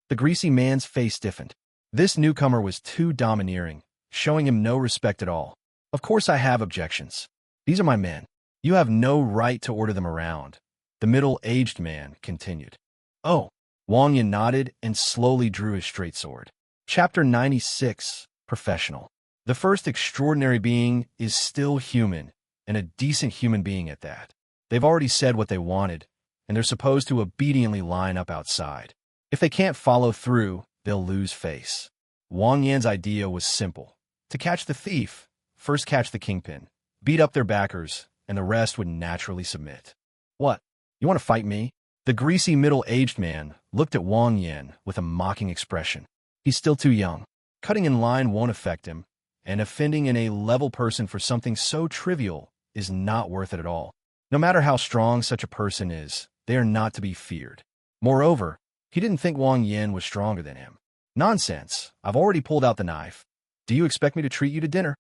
The greasy man's face stiffened. This newcomer was too domineering, showing him no respect at all. Of course I have objections. These are my men. You have no right to order them around, the middle-aged man continued. Oh, Wang Yin nodded and slowly drew his straight sword. Chapter 96, Professional. The first extraordinary being is still human, and a decent human being at that. They've already said what they wanted, and they're supposed to obediently line up outside. If they can't follow through, they'll lose face. Wang Yan's idea was simple. To catch the thief, first catch the kingpin, beat up their backers, and the rest would naturally submit. What? You want to fight me? The greasy middle-aged man looked at Wang Yin with a mocking expression. He's still too young. Cutting in line won't affect him, and offending an A-level person for something so trivial is not worth it at all. No matter how strong such a person is, they are not to be feared. Moreover, he didn't think Wang Yin was stronger than him. Nonsense. I've already pulled out the knife. Do you expect me to treat you to dinner?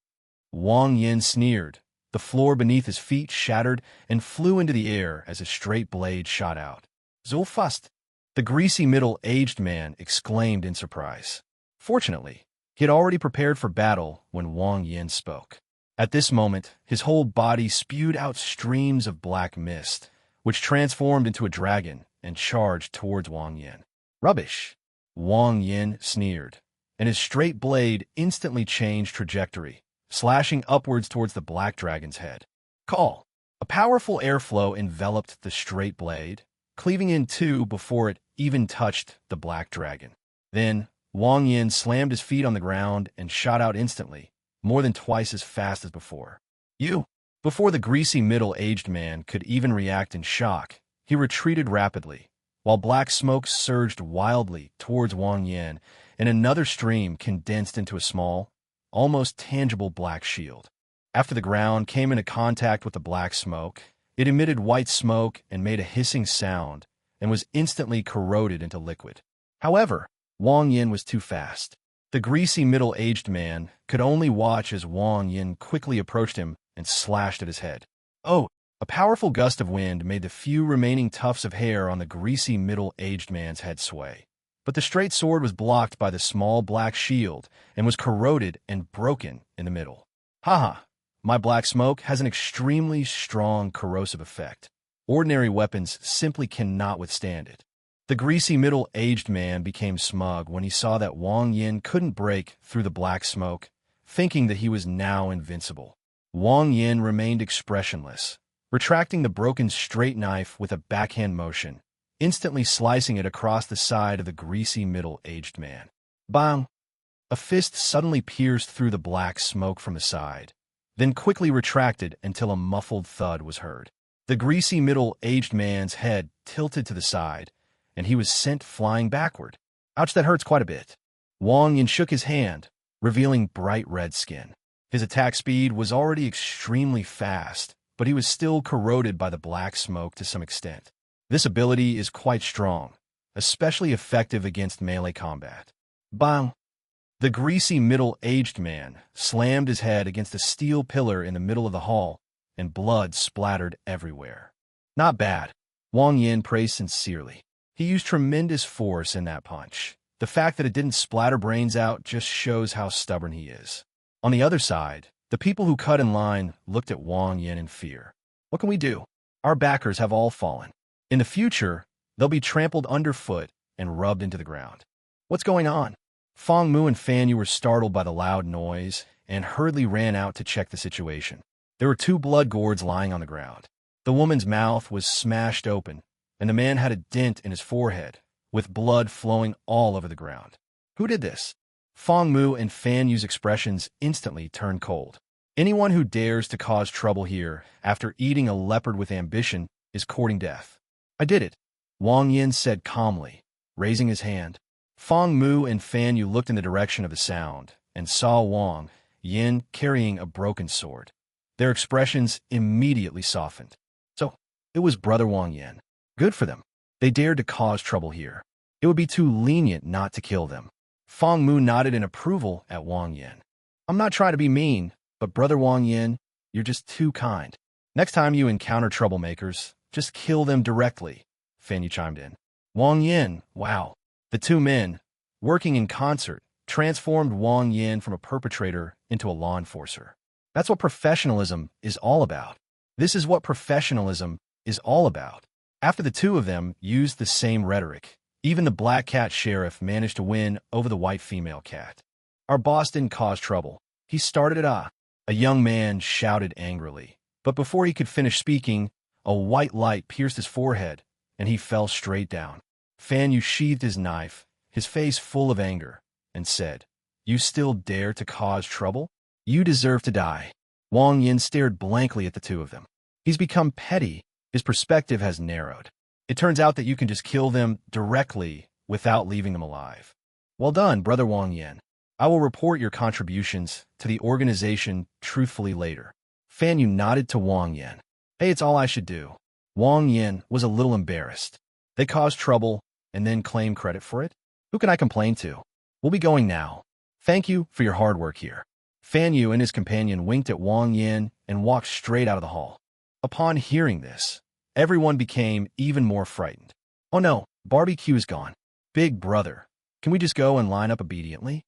Wang Yin sneered. The floor beneath his feet shattered and flew into the air as a straight blade shot out. So fast! The greasy middle-aged man exclaimed in surprise. Fortunately, he had already prepared for battle when Wang Yin spoke. At this moment, his whole body spewed out streams of black mist, which transformed into a dragon and charged towards Wang Yin. Rubbish! Wang Yin sneered, and his straight blade instantly changed trajectory, slashing upwards towards the black dragon's head. Call! A powerful airflow enveloped the straight blade, cleaving in two before it even touched the black dragon. Then, Wang Yin slammed his feet on the ground and shot out instantly, more than twice as fast as before. You! Before the greasy middle-aged man could even react in shock, he retreated rapidly, while black smoke surged wildly towards Wang Yin, and another stream condensed into a small, almost tangible black shield. After the ground came into contact with the black smoke, it emitted white smoke and made a hissing sound and was instantly corroded into liquid. However, Wang Yin was too fast. The greasy middle-aged man could only watch as Wang Yin quickly approached him and slashed at his head. Oh, a powerful gust of wind made the few remaining tufts of hair on the greasy middle-aged man's head sway. But the straight sword was blocked by the small black shield and was corroded and broken in the middle. Haha, my black smoke has an extremely strong corrosive effect. Ordinary weapons simply cannot withstand it. The greasy middle-aged man became smug when he saw that Wang Yin couldn't break through the black smoke, thinking that he was now invincible. Wang Yin remained expressionless, retracting the broken straight knife with a backhand motion, instantly slicing it across the side of the greasy middle-aged man. Bang! A fist suddenly pierced through the black smoke from the side, then quickly retracted until a muffled thud was heard. The greasy middle-aged man's head tilted to the side, and he was sent flying backward. Ouch, that hurts quite a bit. Wang Yin shook his hand, revealing bright red skin. His attack speed was already extremely fast, but he was still corroded by the black smoke to some extent. This ability is quite strong, especially effective against melee combat. Bang! The greasy middle-aged man slammed his head against a steel pillar in the middle of the hall, and blood splattered everywhere. Not bad, Wang Yin praised sincerely. He used tremendous force in that punch. The fact that it didn't splatter brains out just shows how stubborn he is. On the other side, the people who cut in line looked at Wang Yin in fear. What can we do? Our backers have all fallen. In the future, they'll be trampled underfoot and rubbed into the ground. What's going on? Fang Mu and Fan Yu were startled by the loud noise and hurriedly ran out to check the situation. There were 2 blood gourds lying on the ground. The woman's mouth was smashed open, and the man had a dent in his forehead, with blood flowing all over the ground. Who did this? Fang Mu and Fan Yu's expressions instantly turned cold. Anyone who dares to cause trouble here after eating a leopard with ambition is courting death. I did it, Wang Yin said calmly, raising his hand. Fang Mu and Fan Yu looked in the direction of the sound and saw Wang Yin carrying a broken sword. Their expressions immediately softened. So, it was Brother Wang Yin. Good for them. They dared to cause trouble here. It would be too lenient not to kill them. Fang Mu nodded in approval at Wang Yin. I'm not trying to be mean, but Brother Wang Yin, you're just too kind. Next time you encounter troublemakers, just kill them directly, Fan Yu chimed in. Wang Yin, wow. The 2 men, working in concert, transformed Wang Yin from a perpetrator into a law enforcer. That's what professionalism is all about. This is what professionalism is all about. After the 2 of them used the same rhetoric, even the black cat sheriff managed to win over the white female cat. Our boss didn't cause trouble. He started it. A young man shouted angrily. But before he could finish speaking, a white light pierced his forehead, and he fell straight down. Fan Yu sheathed his knife, his face full of anger, and said, You still dare to cause trouble? You deserve to die. Wang Yin stared blankly at the 2 of them. He's become petty. His perspective has narrowed. It turns out that you can just kill them directly without leaving them alive. Well done, Brother Wang Yin. I will report your contributions to the organization truthfully later. Fan Yu nodded to Wang Yin. Hey, it's all I should do. Wang Yin was a little embarrassed. They caused trouble and then claimed credit for it? Who can I complain to? We'll be going now. Thank you for your hard work here. Fan Yu and his companion winked at Wang Yin and walked straight out of the hall. Upon hearing this, everyone became even more frightened. Oh no, barbecue is gone. Big brother, can we just go and line up obediently?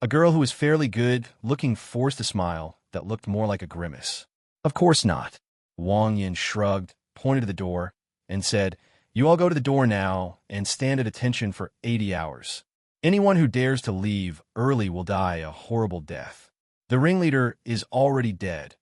A girl who was fairly good looking forced a smile that looked more like a grimace. Of course not. Wang Yin shrugged, pointed to the door, and said, You all go to the door now and stand at attention for 80 hours. Anyone who dares to leave early will die a horrible death. The ringleader is already dead,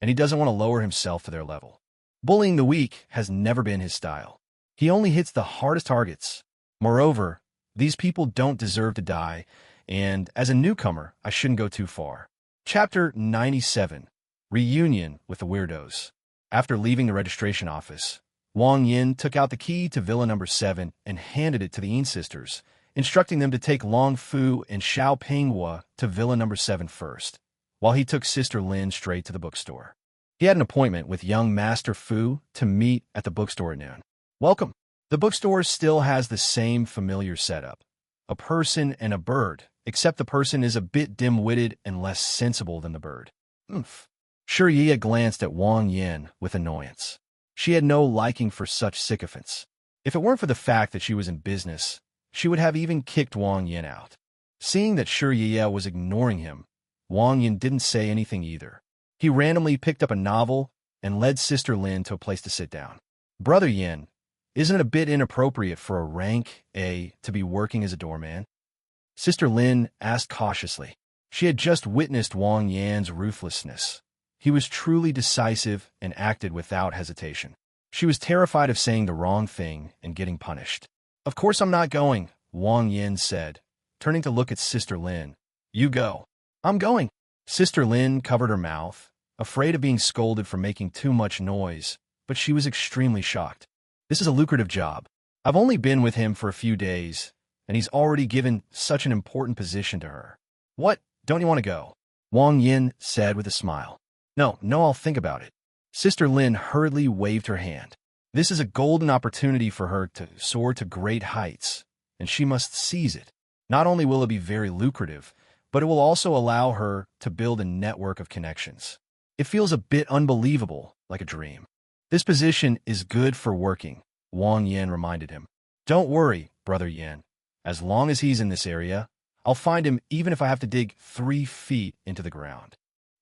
and he doesn't want to lower himself to their level. Bullying the weak has never been his style. He only hits the hardest targets. Moreover, these people don't deserve to die, and as a newcomer, I shouldn't go too far. Chapter 97, Reunion with the Weirdos. After leaving the registration office, Wang Yin took out the key to Villa number 7 and handed it to the Yin sisters, instructing them to take Long Fu and Xiao Pinghua to Villa number 7 first, while he took Sister Lin straight to the bookstore. He had an appointment with young Master Fu to meet at the bookstore at noon. Welcome. The bookstore still has the same familiar setup. A person and a bird, except the person is a bit dim-witted and less sensible than the bird. Oomph. Shiya glanced at Wang Yin with annoyance. She had no liking for such sycophants. If it weren't for the fact that she was in business, she would have even kicked Wang Yin out. Seeing that Shiya was ignoring him, Wang Yin didn't say anything either. He randomly picked up a novel and led Sister Lin to a place to sit down. Brother Yin, isn't it a bit inappropriate for a rank A to be working as a doorman? Sister Lin asked cautiously. She had just witnessed Wang Yan's ruthlessness. He was truly decisive and acted without hesitation. She was terrified of saying the wrong thing and getting punished. Of course I'm not going, Wang Yin said, turning to look at Sister Lin. You go. I'm going. Sister Lin covered her mouth, afraid of being scolded for making too much noise, but she was extremely shocked. This is a lucrative job. I've only been with him for a few days, and he's already given such an important position to her. What? Don't you want to go? Wang Yin said with a smile. No, I'll think about it. Sister Lin hurriedly waved her hand. This is a golden opportunity for her to soar to great heights, and she must seize it. Not only will it be very lucrative, but it will also allow her to build a network of connections. It feels a bit unbelievable, like a dream. This position is good for working, Wang Yin reminded him. Don't worry, Brother Yin. As long as he's in this area, I'll find him even if I have to dig 3 feet into the ground.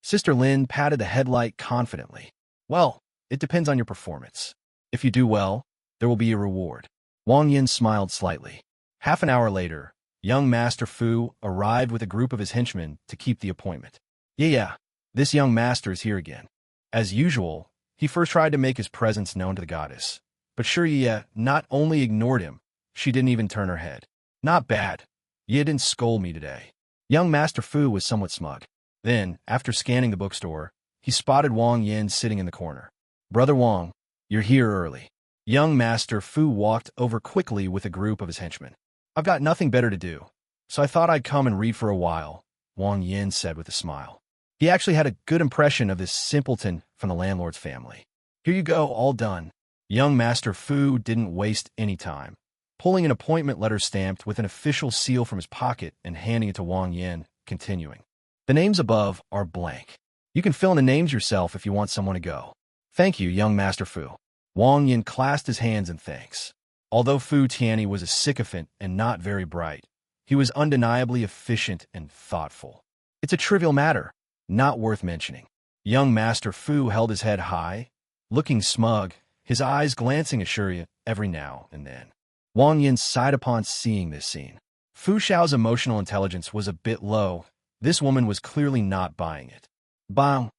Sister Lin patted the headlight confidently. Well, it depends on your performance. If you do well, there will be a reward. Wang Yin smiled slightly. Half an hour later, young Master Fu arrived with a group of his henchmen to keep the appointment. Yeah, this young master is here again. As usual, he first tried to make his presence known to the goddess, but Shiya not only ignored him, she didn't even turn her head. Not bad. You didn't scold me today. Young Master Fu was somewhat smug. Then, after scanning the bookstore, he spotted Wang Yin sitting in the corner. Brother Wang, you're here early. Young Master Fu walked over quickly with a group of his henchmen. I've got nothing better to do, so I thought I'd come and read for a while, Wang Yin said with a smile. He actually had a good impression of this simpleton from the landlord's family. Here you go, all done. Young Master Fu didn't waste any time, pulling an appointment letter stamped with an official seal from his pocket and handing it to Wang Yin, continuing. The names above are blank. You can fill in the names yourself if you want someone to go. Thank you, young Master Fu. Wang Yin clasped his hands in thanks. Although Fu Tianyi was a sycophant and not very bright, he was undeniably efficient and thoughtful. It's a trivial matter, not worth mentioning. Young Master Fu held his head high, looking smug, his eyes glancing at Shiya every now and then. Wang Yin sighed upon seeing this scene. Fu Xiao's emotional intelligence was a bit low. This woman was clearly not buying it. Bang!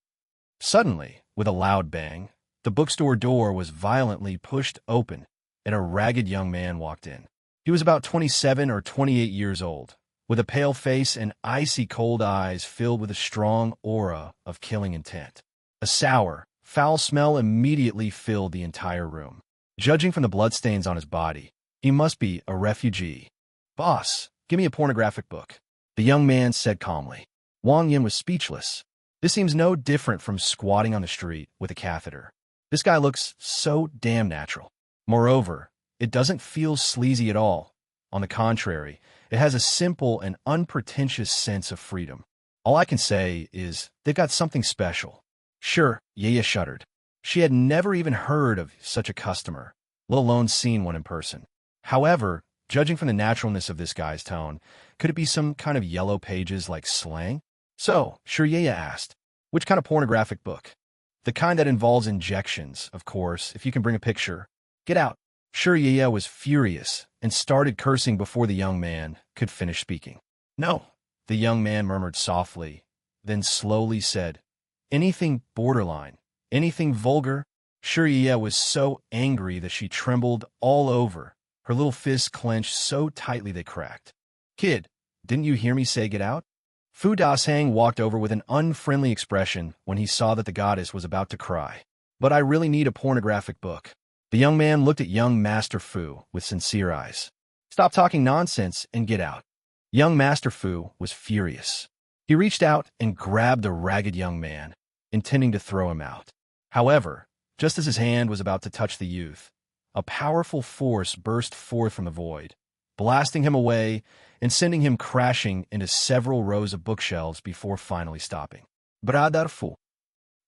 Suddenly, with a loud bang, the bookstore door was violently pushed open, and a ragged young man walked in. He was about 27 or 28 years old, with a pale face and icy cold eyes filled with a strong aura of killing intent. A sour, foul smell immediately filled the entire room. Judging from the bloodstains on his body, he must be a refugee. Boss, give me a pornographic book, the young man said calmly. Wang Yin was speechless. This seems no different from squatting on the street with a catheter. This guy looks so damn natural. Moreover, it doesn't feel sleazy at all. On the contrary, it has a simple and unpretentious sense of freedom. All I can say is they've got something special. Sure, Yaya shuddered. She had never even heard of such a customer, let alone seen one in person. However, judging from the naturalness of this guy's tone, could it be some kind of yellow pages like slang? So, Shiya asked, which kind of pornographic book? The kind that involves injections, of course, if you can bring a picture. Get out. Shiya was furious and started cursing before the young man could finish speaking. No, the young man murmured softly, then slowly said, anything borderline, anything vulgar. Shiya was so angry that she trembled all over, her little fists clenched so tightly they cracked. Kid, didn't you hear me say get out? Fu Dashang walked over with an unfriendly expression when he saw that the goddess was about to cry. But I really need a pornographic book. The young man looked at young Master Fu with sincere eyes. Stop talking nonsense and get out. Young Master Fu was furious. He reached out and grabbed the ragged young man, intending to throw him out. However, just as his hand was about to touch the youth, a powerful force burst forth from the void, blasting him away and sending him crashing into several rows of bookshelves before finally stopping. Brother Fu,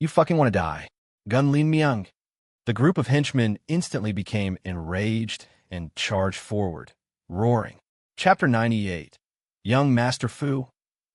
you fucking want to die. Gun Lin Miang. The group of henchmen instantly became enraged and charged forward, roaring. Chapter 98. Young Master Fu,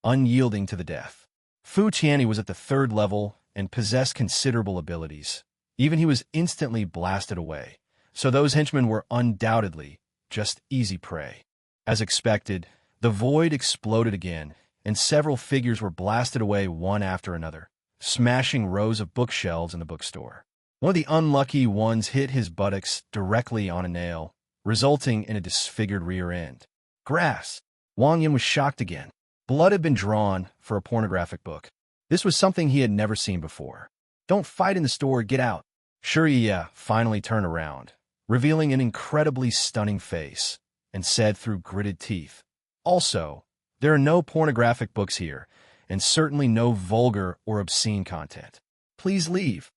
unyielding to the death. Fu Qianni was at the 3rd level and possessed considerable abilities. Even he was instantly blasted away, so those henchmen were undoubtedly just easy prey. As expected, the void exploded again, and several figures were blasted away one after another, smashing rows of bookshelves in the bookstore. One of the unlucky ones hit his buttocks directly on a nail, resulting in a disfigured rear end. Grass. Wang Yin was shocked again. Blood had been drawn for a pornographic book. This was something he had never seen before. Don't fight in the store, get out. Shiya finally turned around, revealing an incredibly stunning face, and said through gritted teeth, also, there are no pornographic books here, and certainly no vulgar or obscene content. Please leave.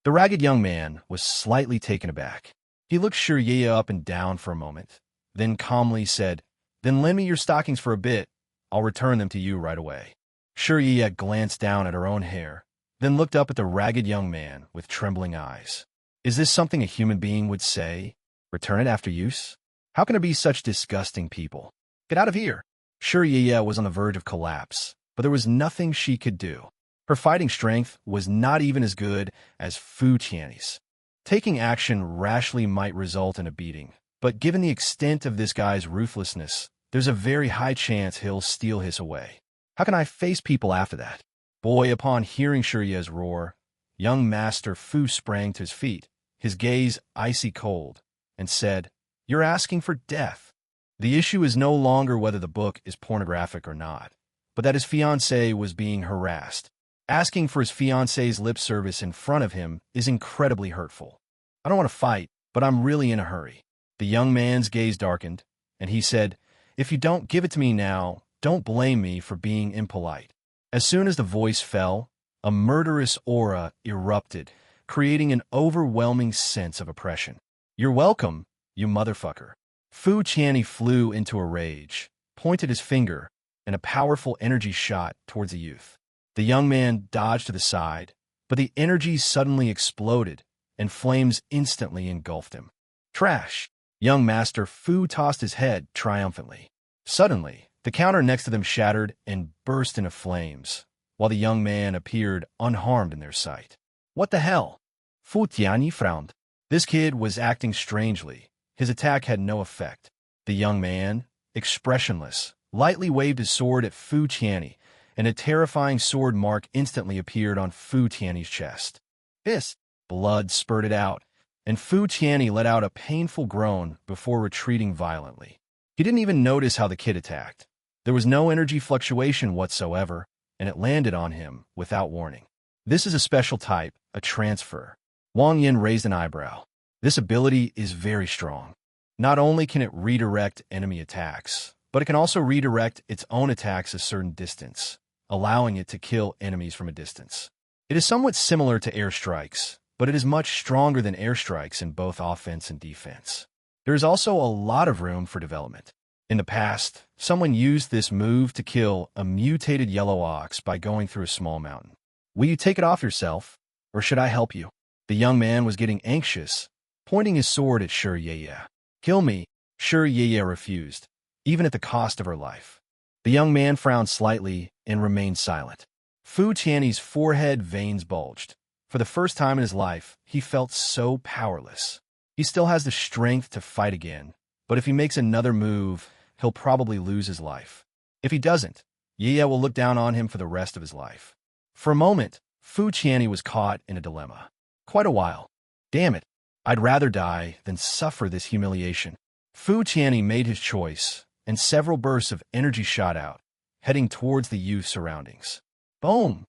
The ragged young man was slightly taken aback. He looked Shiya up and down for a moment, then calmly said, then lend me your stockings for a bit. I'll return them to you right away. Shiya glanced down at her own hair, then looked up at the ragged young man with trembling eyes. Is this something a human being would say? Return it after use? How can there be such disgusting people? Get out of here. Shiya was on the verge of collapse, but there was nothing she could do. Her fighting strength was not even as good as Fu Qianni's. Taking action rashly might result in a beating, but given the extent of this guy's ruthlessness, there's a very high chance he'll steal his away. How can I face people after that? Boy, upon hearing Shiya's roar, young Master Fu sprang to his feet, his gaze icy cold, and said, You're asking for death. The issue is no longer whether the book is pornographic or not, but that his fiancée was being harassed. Asking for his fiancée's lip service in front of him is incredibly hurtful. I don't want to fight, but I'm really in a hurry. The young man's gaze darkened, and he said, If you don't give it to me now, don't blame me for being impolite. As soon as the voice fell, a murderous aura erupted, creating an overwhelming sense of oppression. You're welcome, you motherfucker. Fu Qianni flew into a rage, pointed his finger, and a powerful energy shot towards the youth. The young man dodged to the side, but the energy suddenly exploded, and flames instantly engulfed him. Trash! Young Master Fu tossed his head triumphantly. Suddenly, the counter next to them shattered and burst into flames, while the young man appeared unharmed in their sight. What the hell? Fu Qianni frowned. This kid was acting strangely. His attack had no effect. The young man, expressionless, lightly waved his sword at Fu Qianni, and a terrifying sword mark instantly appeared on Fu Qianni's chest. Hiss! Blood spurted out, and Fu Qianni let out a painful groan before retreating violently. He didn't even notice how the kid attacked. There was no energy fluctuation whatsoever, and it landed on him without warning. This is a special type, a transfer. Wang Yin raised an eyebrow. This ability is very strong. Not only can it redirect enemy attacks, but it can also redirect its own attacks a certain distance, allowing it to kill enemies from a distance. It is somewhat similar to airstrikes, but it is much stronger than airstrikes in both offense and defense. There is also a lot of room for development. In the past, someone used this move to kill a mutated yellow ox by going through a small mountain. Will you take it off yourself, or should I help you? The young man was getting anxious, pointing his sword at Shiya. Kill me, Shiya refused, even at the cost of her life. The young man frowned slightly and remained silent. Fu Qianni's forehead veins bulged. For the first time in his life, he felt so powerless. He still has the strength to fight again, but if he makes another move, he'll probably lose his life. If he doesn't, Yiya will look down on him for the rest of his life. For a moment, Fu Qianni was caught in a dilemma. Quite a while. Damn it, I'd rather die than suffer this humiliation. Fu Qianni made his choice, and several bursts of energy shot out, heading towards the youth's surroundings. Boom!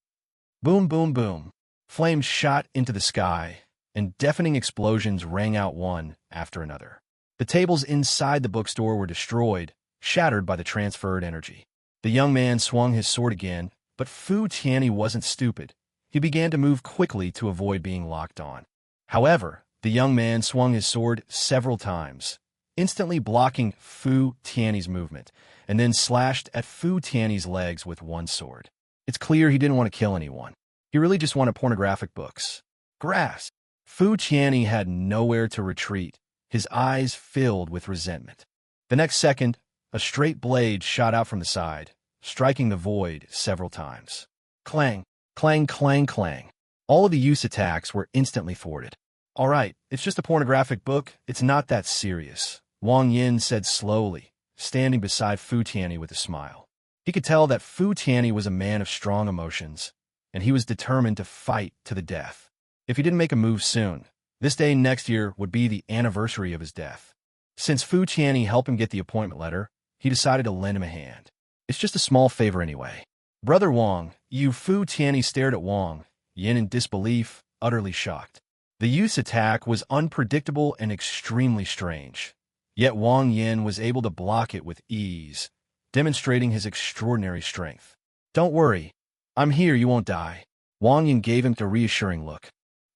Boom, boom, boom. Flames shot into the sky, and deafening explosions rang out one after another. The tables inside the bookstore were destroyed, shattered by the transferred energy. The young man swung his sword again, but Fu Tianyi wasn't stupid. He began to move quickly to avoid being locked on. However, the young man swung his sword several times, instantly blocking Fu Tianyi's movement, and then slashed at Fu Tianyi's legs with one sword. It's clear he didn't want to kill anyone. He really just wanted pornographic books. Grass. Fu Tianyi had nowhere to retreat, his eyes filled with resentment. The next second, a straight blade shot out from the side, striking the void several times. Clang, clang, clang, clang. All of the use attacks were instantly thwarted. All right, it's just a pornographic book. It's not that serious, Wang Yin said slowly, standing beside Fu Tianyi with a smile. He could tell that Fu Tianyi was a man of strong emotions, and he was determined to fight to the death. If he didn't make a move soon, this day next year would be the anniversary of his death. Since Fu Tianyi helped him get the appointment letter, he decided to lend him a hand. It's just a small favor anyway. Brother Wang, you. Fu Tianyi stared at Wang Yin in disbelief, utterly shocked. The youth's attack was unpredictable and extremely strange. Yet Wang Yin was able to block it with ease, demonstrating his extraordinary strength. Don't worry. I'm here, you won't die. Wang Yin gave him a reassuring look.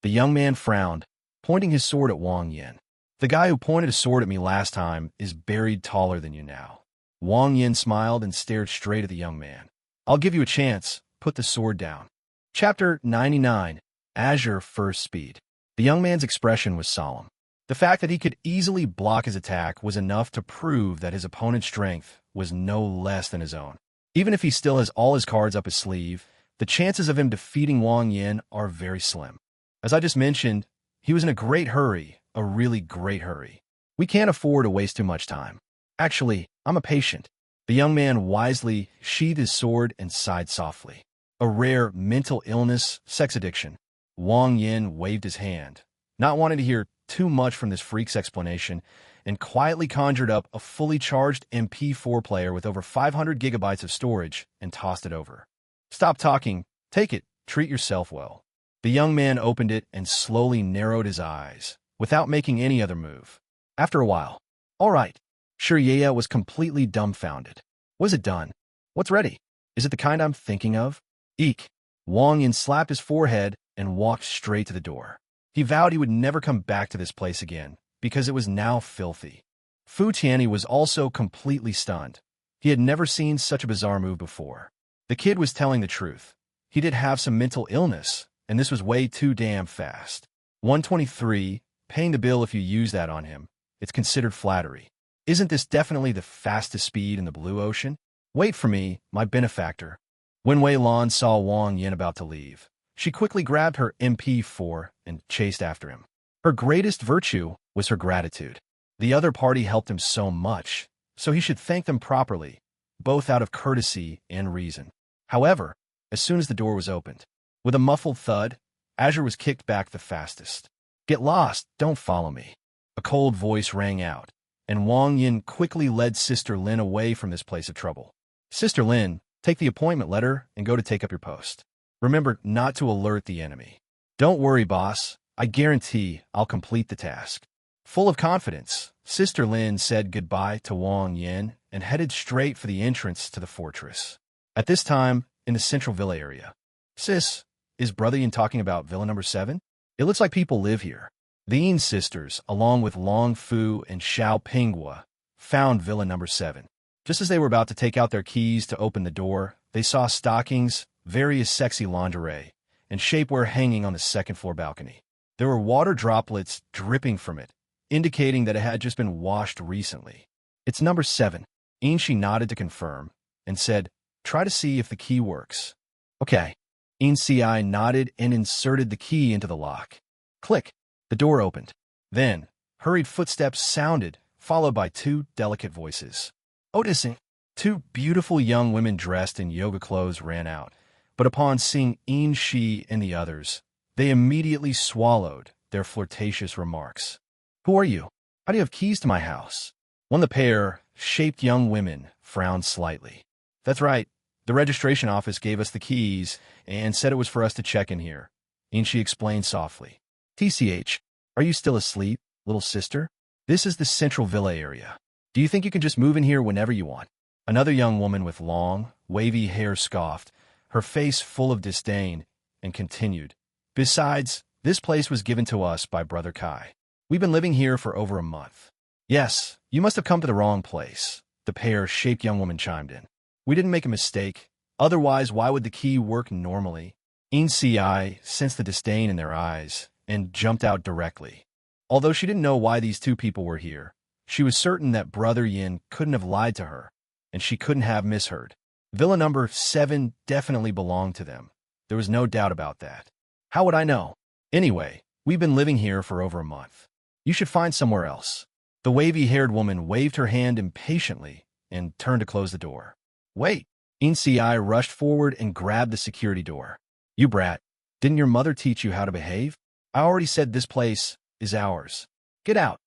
The young man frowned, pointing his sword at Wang Yin. The guy who pointed a sword at me last time is buried taller than you now. Wang Yin smiled and stared straight at the young man. I'll give you a chance. Put the sword down. Chapter 99. Azure First Speed. The young man's expression was solemn. The fact that he could easily block his attack was enough to prove that his opponent's strength was no less than his own. Even if he still has all his cards up his sleeve, the chances of him defeating Wang Yin are very slim. As I just mentioned, he was in a great hurry, a really great hurry. We can't afford to waste too much time. Actually, I'm a patient. The young man wisely sheathed his sword and sighed softly. A rare mental illness, sex addiction. Wang Yin waved his hand, not wanting to hear too much from this freak's explanation, and quietly conjured up a fully charged MP4 player with over 500 gigabytes of storage and tossed it over. Stop talking. Take it. Treat yourself well. The young man opened it and slowly narrowed his eyes, without making any other move. After a while, all right. Shiryaya was completely dumbfounded. Was it done? What's ready? Is it the kind I'm thinking of? Eek. Wang Yin slapped his forehead and walked straight to the door. He vowed he would never come back to this place again, because it was now filthy. Fu Tianyi was also completely stunned. He had never seen such a bizarre move before. The kid was telling the truth. He did have some mental illness, and this was way too damn fast. 123, paying the bill if you use that on him. It's considered flattery. Isn't this definitely the fastest speed in the blue ocean? Wait for me, my benefactor. When Wei Lan saw Wang Yin about to leave, she quickly grabbed her MP4 and chased after him. Her greatest virtue was her gratitude. The other party helped him so much, so he should thank them properly, both out of courtesy and reason. However, as soon as the door was opened, with a muffled thud, Azure was kicked back the fastest. Get lost, don't follow me. A cold voice rang out, and Wang Yin quickly led Sister Lin away from this place of trouble. Sister Lin, take the appointment letter and go to take up your post. Remember not to alert the enemy. Don't worry, boss. I guarantee I'll complete the task. Full of confidence, Sister Lin said goodbye to Wang Yin and headed straight for the entrance to the fortress. At this time, in the central villa area. Sis, is Brother Yin talking about Villa number 7? It looks like people live here. The Yin sisters, along with Long Fu and Xiao Pinghua, found Villa number 7. Just as they were about to take out their keys to open the door, they saw stockings, various sexy lingerie, and shapewear hanging on the second-floor balcony. There were water droplets dripping from it, indicating that it had just been washed recently. It's number 7. Inshi nodded to confirm, and said, try to see if the key works. Okay. Inci nodded and inserted the key into the lock. Click. The door opened. Then, hurried footsteps sounded, followed by 2 delicate voices. Otising. 2 beautiful young women dressed in yoga clothes ran out, but upon seeing Inshi and the others, they immediately swallowed their flirtatious remarks. Who are you? How do you have keys to my house? One of the pair, shaped young women, frowned slightly. That's right. The registration office gave us the keys and said it was for us to check in here. Inshi explained softly. TCH, are you still asleep, little sister? This is the central villa area. Do you think you can just move in here whenever you want? Another young woman with long, wavy hair scoffed, her face full of disdain, and continued. Besides, this place was given to us by Brother Kai. We've been living here for over a month. Yes, you must have come to the wrong place, the pear-shaped young woman chimed in. We didn't make a mistake. Otherwise, why would the key work normally? In-ci sensed the disdain in their eyes and jumped out directly. Although she didn't know why these two people were here, she was certain that Brother Yin couldn't have lied to her, and she couldn't have misheard. Villa number 7 definitely belonged to them. There was no doubt about that. How would I know? Anyway, we've been living here for over a month. You should find somewhere else. The wavy-haired woman waved her hand impatiently and turned to close the door. Wait! In-ci rushed forward and grabbed the security door. You brat, didn't your mother teach you how to behave? I already said this place is ours. Get out.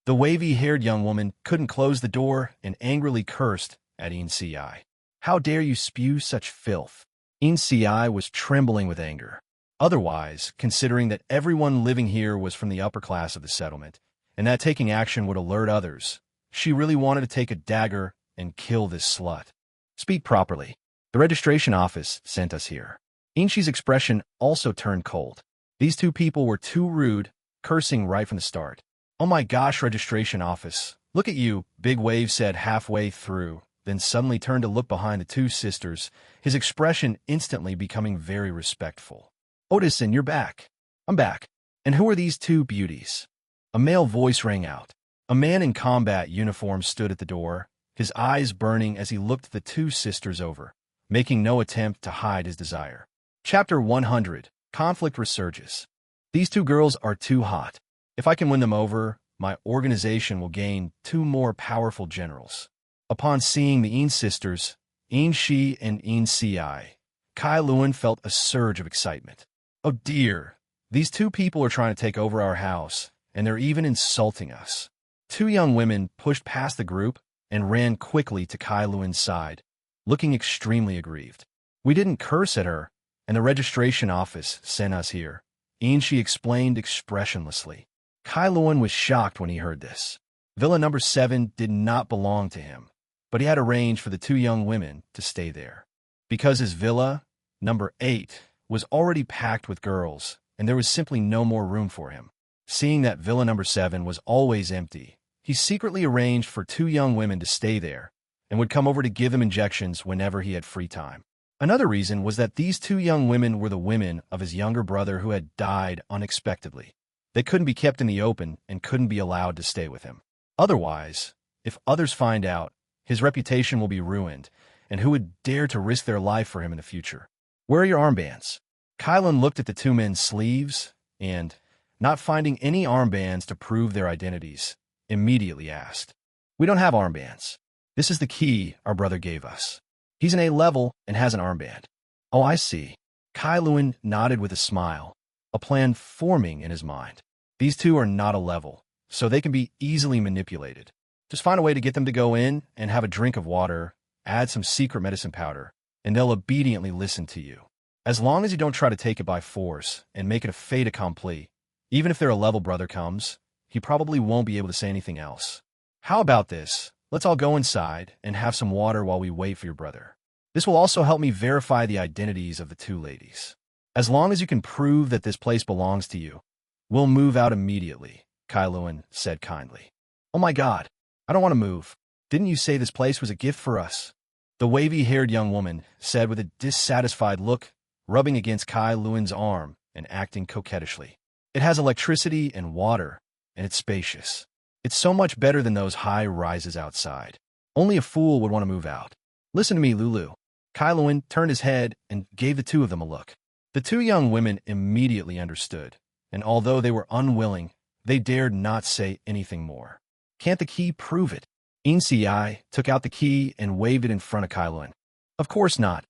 The wavy-haired young woman couldn't close the door and angrily cursed at In-ci. How dare you spew such filth? In-ci was trembling with anger. Otherwise, considering that everyone living here was from the upper class of the settlement, and that taking action would alert others, she really wanted to take a dagger and kill this slut. Speak properly. The registration office sent us here. In-ci's expression also turned cold. These two people were too rude, cursing right from the start. Oh my gosh, registration office. Look at you, Big Wave said halfway through, then suddenly turned to look behind the two sisters, his expression instantly becoming very respectful. Otison, you're back. I'm back. And who are these two beauties? A male voice rang out. A man in combat uniform stood at the door, his eyes burning as he looked the two sisters over, making no attempt to hide his desire. Chapter 100, Conflict Resurges. These two girls are too hot. If I can win them over, my organization will gain 2 more powerful generals. Upon seeing the In sisters, In-ci and In-ci, Kai Luan felt a surge of excitement. Oh dear, these two people are trying to take over our house, and they're even insulting us. 2 young women pushed past the group and ran quickly to Kai Luan's side, looking extremely aggrieved. We didn't curse at her, and the registration office sent us here, In-ci explained expressionlessly. Kai Luan was shocked when he heard this. Villa number 7 did not belong to him, but he had arranged for the 2 young women to stay there. Because his villa, number 8, was already packed with girls, and there was simply no more room for him. Seeing that villa number 7 was always empty, he secretly arranged for 2 young women to stay there and would come over to give them injections whenever he had free time. Another reason was that these 2 young women were the women of his younger brother who had died unexpectedly. They couldn't be kept in the open and couldn't be allowed to stay with him. Otherwise, if others find out, his reputation will be ruined, and who would dare to risk their life for him in the future? Where are your armbands? Kylan looked at the 2 men's sleeves and, not finding any armbands to prove their identities, immediately asked, We don't have armbands. This is the key our brother gave us. He's an A level and has an armband. Oh, I see. Kai Luan nodded with a smile, a plan forming in his mind. These 2 are not a level, so they can be easily manipulated. Just find a way to get them to go in and have a drink of water, add some secret medicine powder, and they'll obediently listen to you. As long as you don't try to take it by force and make it a fait accompli, even if their level brother comes, he probably won't be able to say anything else. How about this? Let's all go inside and have some water while we wait for your brother. This will also help me verify the identities of the 2 ladies. As long as you can prove that this place belongs to you, we'll move out immediately, Kai Luan said kindly. Oh my God, I don't want to move. Didn't you say this place was a gift for us? The wavy-haired young woman said with a dissatisfied look, rubbing against Kai Luan's arm and acting coquettishly. It has electricity and water, and it's spacious. It's so much better than those high rises outside. Only a fool would want to move out. Listen to me, Lulu. Kai Luan turned his head and gave the 2 of them a look. The 2 young women immediately understood, and although they were unwilling, they dared not say anything more. Can't the key prove it? In-ci took out the key and waved it in front of Kai Luan. Of course not.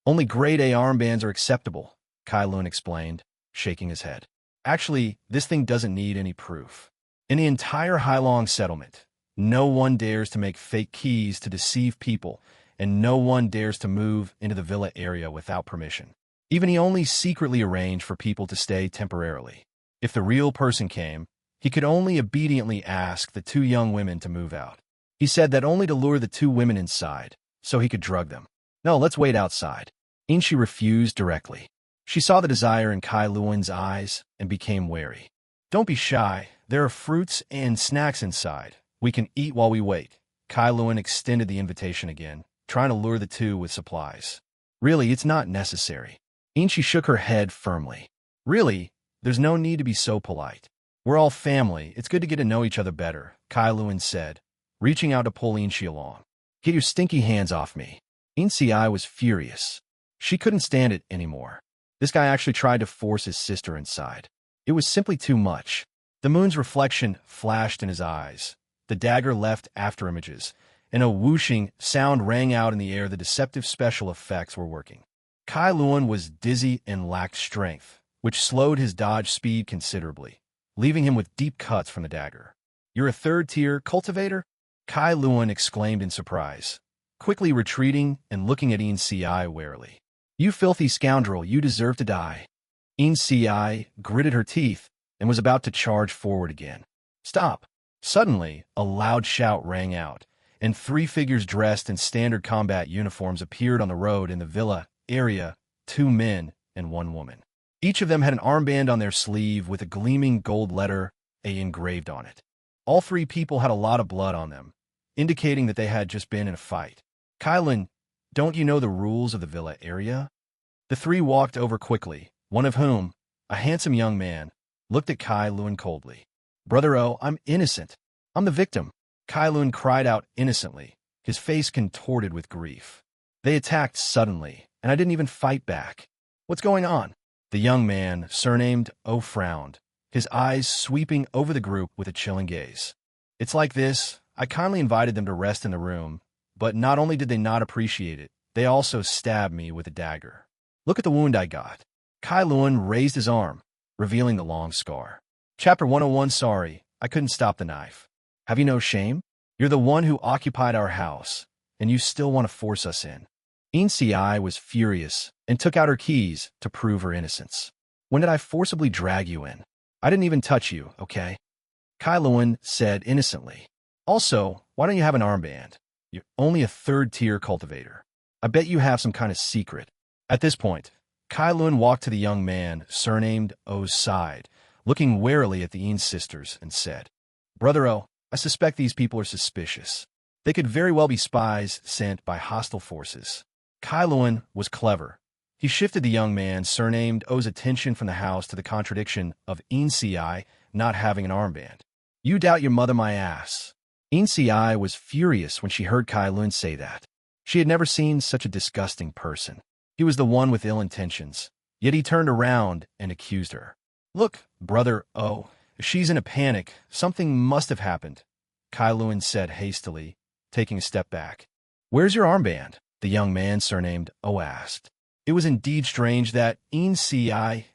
Only grade A armbands are acceptable, Kai Luan explained, shaking his head. Actually, this thing doesn't need any proof. In the entire Hailong settlement, no one dares to make fake keys to deceive people, and no one dares to move into the villa area without permission. Even he only secretly arranged for people to stay temporarily. If the real person came, he could only obediently ask the two young women to move out. He said that only to lure the two women inside, so he could drug them. No, let's wait outside. Inchi refused directly. She saw the desire in Kai Luan's eyes and became wary. Don't be shy. There are fruits and snacks inside. We can eat while we wait. Kai Luan extended the invitation again, trying to lure the two with supplies. Really, it's not necessary. Inchi shook her head firmly. Really, there's no need to be so polite. We're all family. It's good to get to know each other better, Kai Luan said, reaching out to pull Inchi along. Get your stinky hands off me. Inchi was furious. She couldn't stand it anymore. This guy actually tried to force his sister inside. It was simply too much. The moon's reflection flashed in his eyes. The dagger left after images, and a whooshing sound rang out in the air. The deceptive special effects were working. Kai Luan was dizzy and lacked strength, which slowed his dodge speed considerably, leaving him with deep cuts from the dagger. You're a third-tier cultivator? Kai Luan exclaimed in surprise, quickly retreating and looking at Inchi warily. You filthy scoundrel, you deserve to die. Inchi gritted her teeth and was about to charge forward again. Stop! Suddenly, a loud shout rang out, and three figures dressed in standard combat uniforms appeared on the road in the villa area, 2 men and 1 woman. Each of them had an armband on their sleeve with a gleaming gold letter A engraved on it. All 3 people had a lot of blood on them, indicating that they had just been in a fight. Kylan, don't you know the rules of the villa area? The 3 walked over quickly, one of whom, a handsome young man, looked at Kai Luan coldly. Brother O, I'm innocent. I'm the victim. Kai Luan cried out innocently, his face contorted with grief. They attacked suddenly, and I didn't even fight back. What's going on? The young man, surnamed O, frowned, his eyes sweeping over the group with a chilling gaze. It's like this. I kindly invited them to rest in the room, but not only did they not appreciate it, they also stabbed me with a dagger. Look at the wound I got. Kai Luan raised his arm, revealing the long scar. Chapter 101. Sorry, I couldn't stop the knife. Have you no shame? You're the one who occupied our house, and you still want to force us in. Inchi was furious and took out her keys to prove her innocence. When did I forcibly drag you in? I didn't even touch you, okay? Kai Luan said innocently. Also, why don't you have an armband? You're only a 3rd-tier cultivator. I bet you have some kind of secret. At this point, Kai Luan walked to the young man, surnamed O's side, looking warily at the Een sisters, and said, Brother O, I suspect these people are suspicious. They could very well be spies sent by hostile forces. Kai Luan was clever. He shifted the young man, surnamed O's attention from the house to the contradiction of Inchi not having an armband. You doubt your mother, my ass. Inchi was furious when she heard Kai Luan say that. She had never seen such a disgusting person. He was the one with ill intentions, yet he turned around and accused her. Look, Brother O, she's in a panic. Something must have happened, Kai Luan said hastily, taking a step back. Where's your armband? The young man, surnamed O, asked. It was indeed strange that Inchi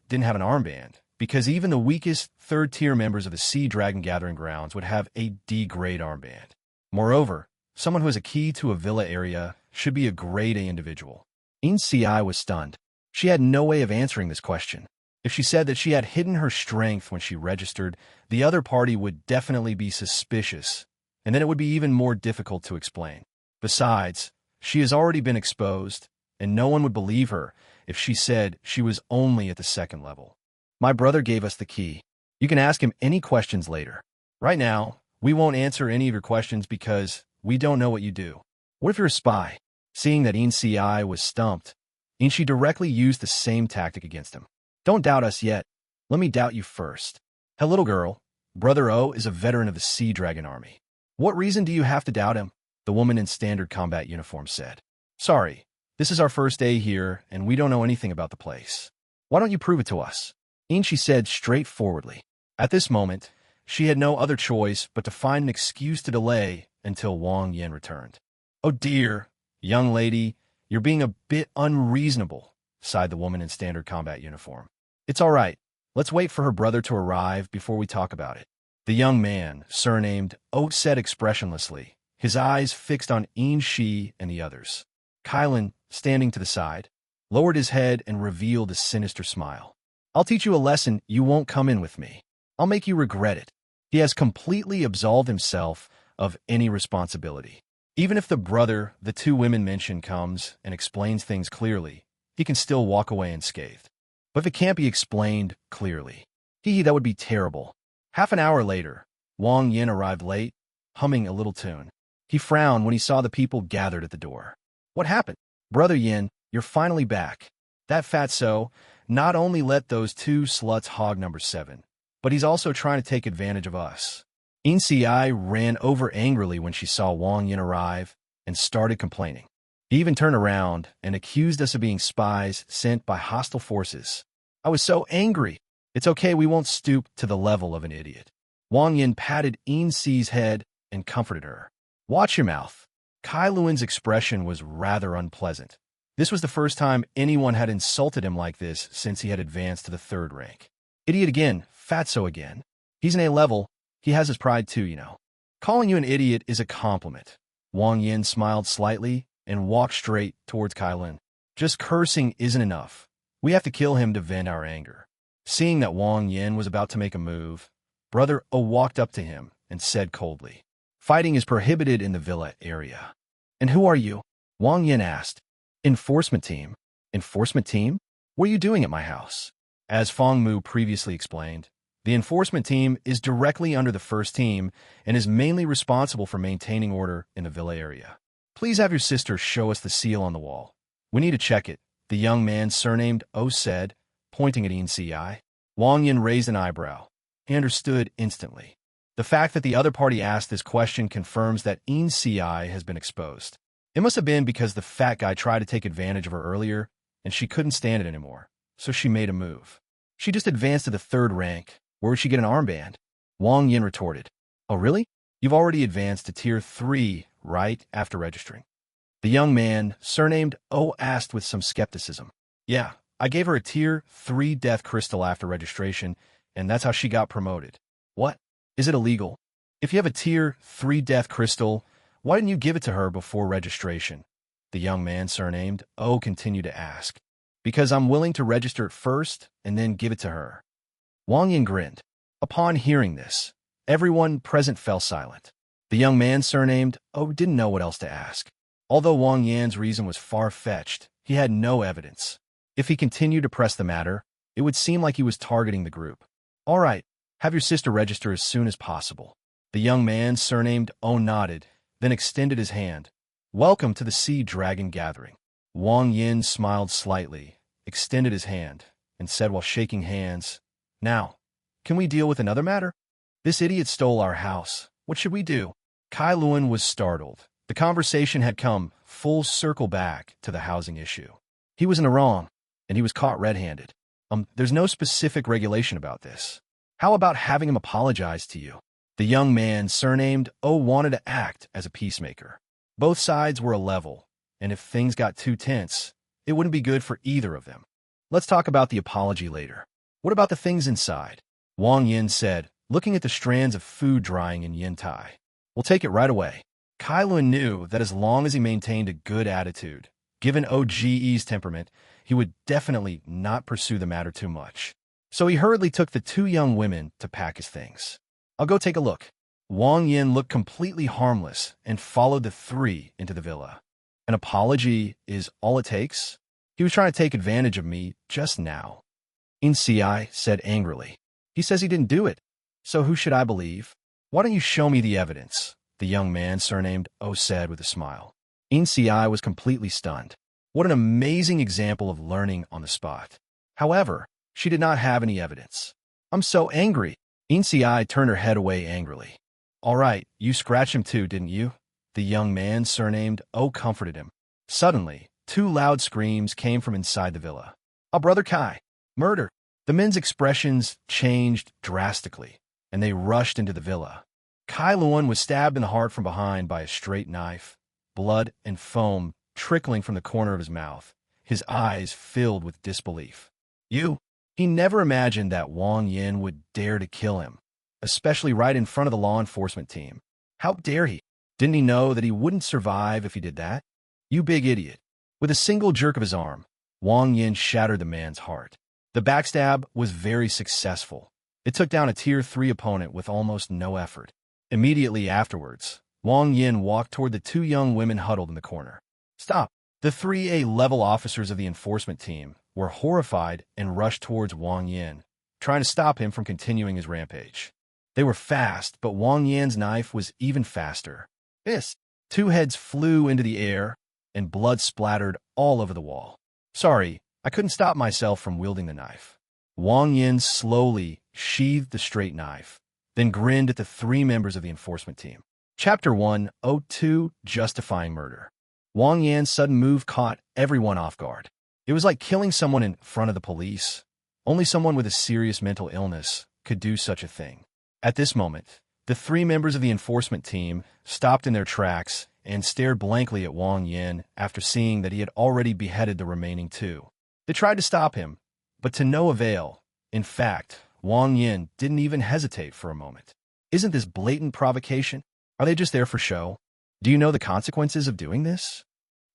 didn't have an armband, because even the weakest 3rd-tier members of the Sea Dragon Gathering Grounds would have a D-grade armband. Moreover, someone who has a key to a villa area should be a grade A individual. Inchi was stunned. She had no way of answering this question. If she said that she had hidden her strength when she registered, the other party would definitely be suspicious, and then it would be even more difficult to explain. Besides, she has already been exposed, and no one would believe her if she said she was only at the 2nd level. My brother gave us the key. You can ask him any questions later. Right now, we won't answer any of your questions because we don't know what you do. What if you're a spy? Seeing that Inchi was stumped, Inchi directly used the same tactic against him. Don't doubt us yet. Let me doubt you first. Hey, little girl, Brother O is a veteran of the Sea Dragon Army. What reason do you have to doubt him? The woman in standard combat uniform said. Sorry, this is our first day here, and we don't know anything about the place. Why don't you prove it to us? Inchi said straightforwardly. At this moment, she had no other choice but to find an excuse to delay until Wang Yan returned. Oh dear, young lady, you're being a bit unreasonable, sighed the woman in standard combat uniform. It's all right. Let's wait for her brother to arrive before we talk about it. The young man, surnamed O, said expressionlessly, his eyes fixed on Inchi and the others. Kylan, standing to the side, lowered his head and revealed a sinister smile. I'll teach you a lesson. You won't come in with me. I'll make you regret it. He has completely absolved himself of any responsibility. Even if the brother the two women mentioned comes and explains things clearly, he can still walk away unscathed. But if it can't be explained clearly, that would be terrible. Half an hour later, Wang Yin arrived late, humming a little tune. He frowned when he saw the people gathered at the door. What happened? Brother Yin, you're finally back. That fatso not only let those two sluts hog number 7, but he's also trying to take advantage of us. Inci ran over angrily when she saw Wang Yin arrive and started complaining. He even turned around and accused us of being spies sent by hostile forces. I was so angry. It's okay, we won't stoop to the level of an idiot. Wang Yin patted Inci's head and comforted her. Watch your mouth. Kai Luan's expression was rather unpleasant. This was the first time anyone had insulted him like this since he had advanced to the 3rd rank. Idiot again, fatso again. He's an A level. He has his pride too, you know. Calling you an idiot is a compliment. Wang Yin smiled slightly and walked straight towards Kai Luan. Just cursing isn't enough. We have to kill him to vent our anger. Seeing that Wang Yin was about to make a move, Brother O walked up to him and said coldly, Fighting is prohibited in the villa area. And who are you? Wang Yin asked. Enforcement team. Enforcement team? What are you doing at my house? As Feng Mu previously explained, the enforcement team is directly under the first team and is mainly responsible for maintaining order in the villa area. Please have your sister show us the seal on the wall. We need to check it, the young man surnamed O said, pointing at Inci. Wang Yin raised an eyebrow. He understood instantly. The fact that the other party asked this question confirms that Inci has been exposed. It must have been because the fat guy tried to take advantage of her earlier, and she couldn't stand it anymore, so she made a move. She just advanced to the 3rd rank. Where would she get an armband? Wang Yin retorted. Oh, really? You've already advanced to Tier 3, right, after registering? The young man, surnamed O, asked with some skepticism. Yeah, I gave her a Tier 3 death crystal after registration, and that's how she got promoted. What? Is it illegal? If you have a Tier 3 death crystal, why didn't you give it to her before registration? The young man, surnamed O, continued to ask. Because I'm willing to register it first and then give it to her. Wang Yin grinned. Upon hearing this, everyone present fell silent. The young man, surnamed O, didn't know what else to ask. Although Wang Yan's reason was far-fetched, he had no evidence. If he continued to press the matter, it would seem like he was targeting the group. All right, have your sister register as soon as possible. The young man, surnamed O, nodded, then extended his hand. Welcome to the Sea Dragon Gathering. Wang Yin smiled slightly, extended his hand, and said while shaking hands, Now, can we deal with another matter? This idiot stole our house. What should we do? Kai Luan was startled. The conversation had come full circle back to the housing issue. He was in the wrong, and he was caught red-handed. There's no specific regulation about this. How about having him apologize to you? The young man, surnamed O, wanted to act as a peacemaker. Both sides were a level, and if things got too tense, it wouldn't be good for either of them. Let's talk about the apology later. What about the things inside? Wang Yin said, looking at the strands of food drying in yin tai. We'll take it right away. Kai Luan knew that as long as he maintained a good attitude, given OGE's temperament, he would definitely not pursue the matter too much. So he hurriedly took the two young women to pack his things. I'll go take a look. Wang Yin looked completely harmless and followed the three into the villa. An apology is all it takes? He was trying to take advantage of me just now. Inci said angrily. He says he didn't do it. So who should I believe? Why don't you show me the evidence? The young man, surnamed O, said with a smile. Inci was completely stunned. What an amazing example of learning on the spot. However, she did not have any evidence. I'm so angry. Inci turned her head away angrily. All right, you scratched him too, didn't you? The young man, surnamed O, comforted him. Suddenly, two loud screams came from inside the villa. Oh, Brother Kai! Murder! The men's expressions changed drastically, and they rushed into the villa. Kai Luan was stabbed in the heart from behind by a straight knife, blood and foam trickling from the corner of his mouth, his eyes filled with disbelief. You! He never imagined that Wang Yin would dare to kill him, especially right in front of the law enforcement team. How dare he? Didn't he know that he wouldn't survive if he did that? You big idiot. With a single jerk of his arm, Wang Yin shattered the man's heart. The backstab was very successful. It took down a Tier 3 opponent with almost no effort. Immediately afterwards, Wang Yin walked toward the two young women huddled in the corner. Stop! The 3A-level officers of the enforcement team were horrified and rushed towards Wang Yin, trying to stop him from continuing his rampage. They were fast, but Wang Yin's knife was even faster. Two heads flew into the air, and blood splattered all over the wall. Sorry, I couldn't stop myself from wielding the knife. Wang Yin slowly sheathed the straight knife, then grinned at the three members of the enforcement team. Chapter 102: Justifying Murder. Wang Yan's sudden move caught everyone off guard. It was like killing someone in front of the police. Only someone with a serious mental illness could do such a thing. At this moment, the three members of the enforcement team stopped in their tracks and stared blankly at Wang Yin after seeing that he had already beheaded the remaining two. They tried to stop him, but to no avail. In fact, Wang Yin didn't even hesitate for a moment. Isn't this blatant provocation? Are they just there for show? Do you know the consequences of doing this?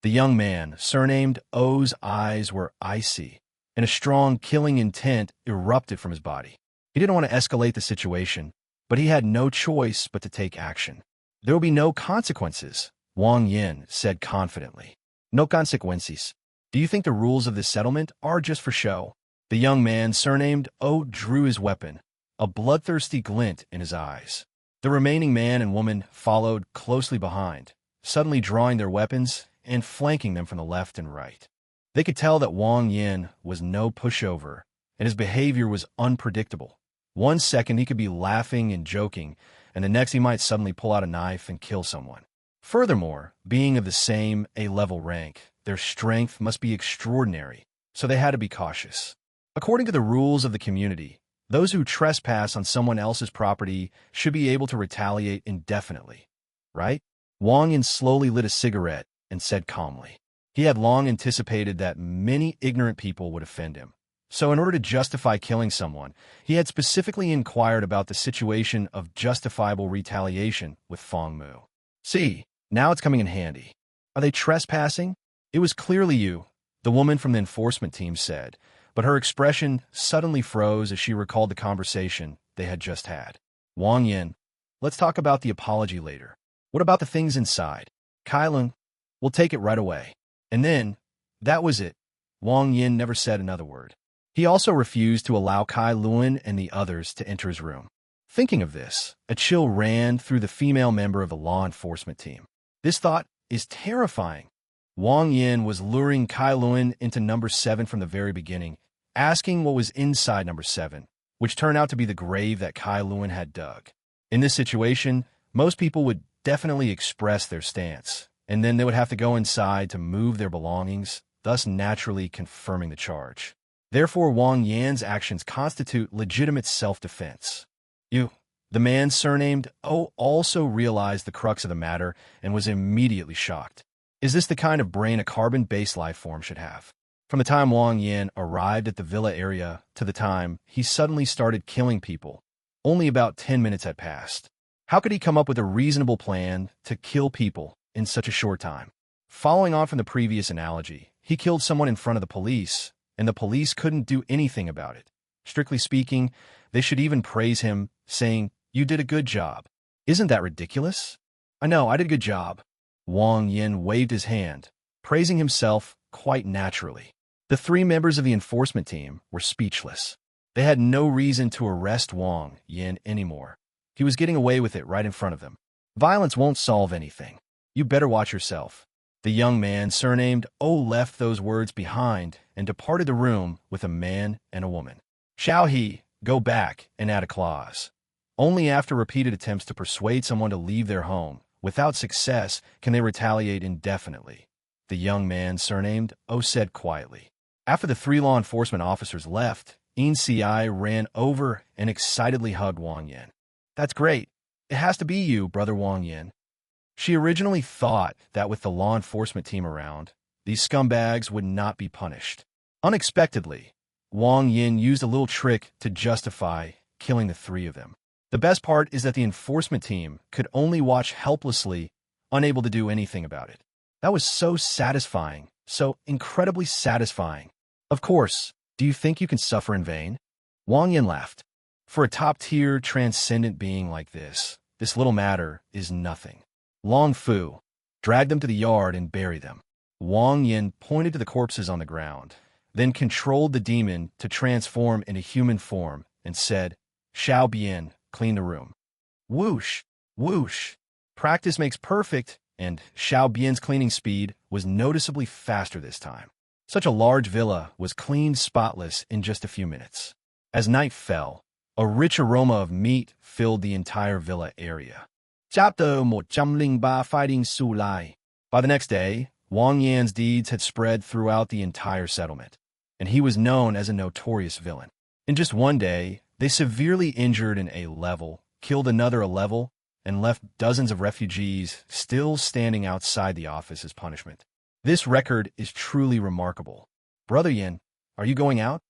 The young man, surnamed O's eyes were icy, and a strong killing intent erupted from his body. He didn't want to escalate the situation, but he had no choice but to take action. There will be no consequences, Wang Yin said confidently. No consequences. Do you think the rules of this settlement are just for show? The young man, surnamed O, drew his weapon, a bloodthirsty glint in his eyes. The remaining man and woman followed closely behind, suddenly drawing their weapons and flanking them from the left and right. They could tell that Wang Yin was no pushover, and his behavior was unpredictable. One second he could be laughing and joking, and the next he might suddenly pull out a knife and kill someone. Furthermore, being of the same A-level rank, their strength must be extraordinary, so they had to be cautious. According to the rules of the community, those who trespass on someone else's property should be able to retaliate indefinitely, right? Wang Yin slowly lit a cigarette and said calmly. He had long anticipated that many ignorant people would offend him. So in order to justify killing someone, he had specifically inquired about the situation of justifiable retaliation with Feng Mu. See, now it's coming in handy. Are they trespassing? It was clearly you, the woman from the enforcement team said, but her expression suddenly froze as she recalled the conversation they had just had. Wang Yin, let's talk about the apology later. What about the things inside? Kailun, we'll take it right away. And then, that was it. Wang Yin never said another word. He also refused to allow Kai Luan and the others to enter his room. Thinking of this, a chill ran through the female member of the law enforcement team. This thought is terrifying. Wang Yin was luring Kai Luan into number 7 from the very beginning, asking what was inside number 7, which turned out to be the grave that Kai Luan had dug. In this situation, most people would definitely express their stance, and then they would have to go inside to move their belongings, thus naturally confirming the charge. Therefore, Wang Yan's actions constitute legitimate self-defense. The man surnamed O also realized the crux of the matter and was immediately shocked. Is this the kind of brain a carbon-based life form should have? From the time Wang Yan arrived at the villa area to the time he suddenly started killing people, only about 10 minutes had passed. How could he come up with a reasonable plan to kill people in such a short time? Following on from the previous analogy, he killed someone in front of the police, and the police couldn't do anything about it. Strictly speaking, they should even praise him, saying, "You did a good job." Isn't that ridiculous? I know, I did a good job. Wang Yin waved his hand, praising himself quite naturally. The three members of the enforcement team were speechless. They had no reason to arrest Wang Yin anymore. He was getting away with it right in front of them. Violence won't solve anything. You better watch yourself. The young man, surnamed O, left those words behind and departed the room with a man and a woman. Shall he go back and add a clause? Only after repeated attempts to persuade someone to leave their home, without success, can they retaliate indefinitely. The young man, surnamed O, said quietly. After the three law enforcement officers left, In Si ran over and excitedly hugged Wang Yin. That's great. It has to be you, brother Wang Yin. She originally thought that with the law enforcement team around, these scumbags would not be punished. Unexpectedly, Wang Yin used a little trick to justify killing the three of them. The best part is that the enforcement team could only watch helplessly, unable to do anything about it. That was so satisfying, so incredibly satisfying. Of course, Do you think you can suffer in vain? Wang Yin laughed. For a top-tier transcendent being like this little matter is nothing. Long Fu, drag them to the yard and bury them. Wang Yin pointed to the corpses on the ground, then controlled the demon to transform into human form and said, Xiao Bian, clean the room. Whoosh, whoosh. Practice makes perfect, and Xiao Bian's cleaning speed was noticeably faster this time. Such a large villa was cleaned spotless in just a few minutes. As night fell, a rich aroma of meat filled the entire villa area. Chapter 105 Fighting Su Lai. By the next day, Wang Yan's deeds had spread throughout the entire settlement, and he was known as a notorious villain. In just one day, they severely injured an A-level, killed another A-level, and left dozens of refugees still standing outside the office as punishment. This record is truly remarkable. Brother Yin, are you going out?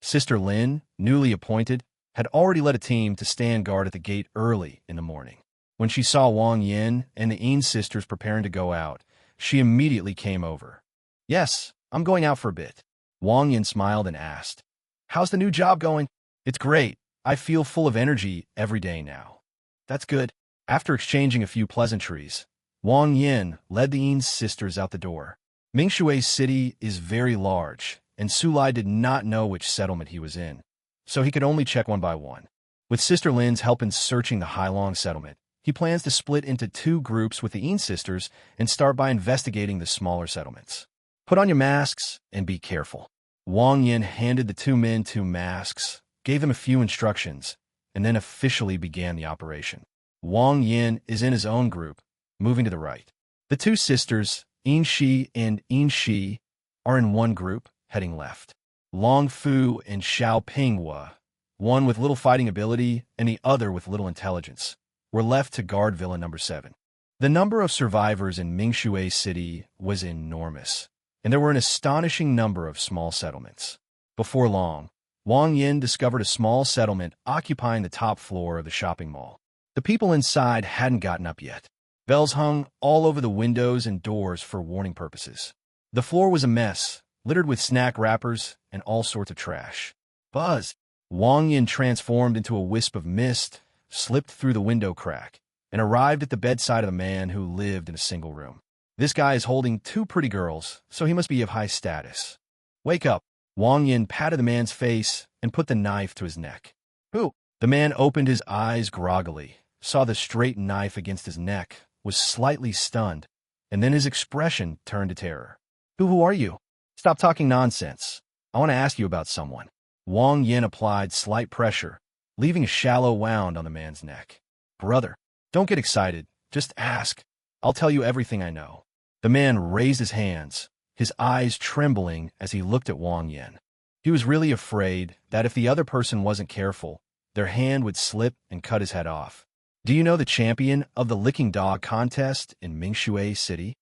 Sister Lin, newly appointed, had already led a team to stand guard at the gate early in the morning. When she saw Wang Yin and the Yin sisters preparing to go out, she immediately came over. Yes, I'm going out for a bit. Wang Yin smiled and asked, How's the new job going? It's great. I feel full of energy every day now. That's good. After exchanging a few pleasantries, Wang Yin led the Yin sisters out the door. Mingshui City is very large, and Sulai did not know which settlement he was in, so he could only check one by one. With Sister Lin's help in searching the Hailong settlement, he plans to split into 2 groups with the Yin sisters and start by investigating the smaller settlements. Put on your masks and be careful. Wang Yin handed the 2 men 2 masks, gave them a few instructions, and then officially began the operation. Wang Yin is in his own group, moving to the right. The 2 sisters, Yin Shi and Yin Shi, are in one group, heading left. Long Fu and Xiao Pinghua, one with little fighting ability and the other with little intelligence, were left to guard Villa number 7. The number of survivors in Mingshui City was enormous, and there were an astonishing number of small settlements. Before long, Wang Yin discovered a small settlement occupying the top floor of the shopping mall. The people inside hadn't gotten up yet. Bells hung all over the windows and doors for warning purposes. The floor was a mess, littered with snack wrappers and all sorts of trash. Buzz! Wang Yin transformed into a wisp of mist, slipped through the window crack, and arrived at the bedside of a man who lived in a single room. This guy is holding 2 pretty girls, so he must be of high status. Wake up! Wang Yin patted the man's face and put the knife to his neck. Who? The man opened his eyes groggily, saw the straight knife against his neck, was slightly stunned, and then his expression turned to terror. Who are you? Stop talking nonsense. I want to ask you about someone. Wang Yin applied slight pressure, leaving a shallow wound on the man's neck. Brother, don't get excited. Just ask. I'll tell you everything I know. The man raised his hands, his eyes trembling as he looked at Wang Yin. He was really afraid that if the other person wasn't careful, their hand would slip and cut his head off. Do you know the champion of the licking dog contest in Mingshui City?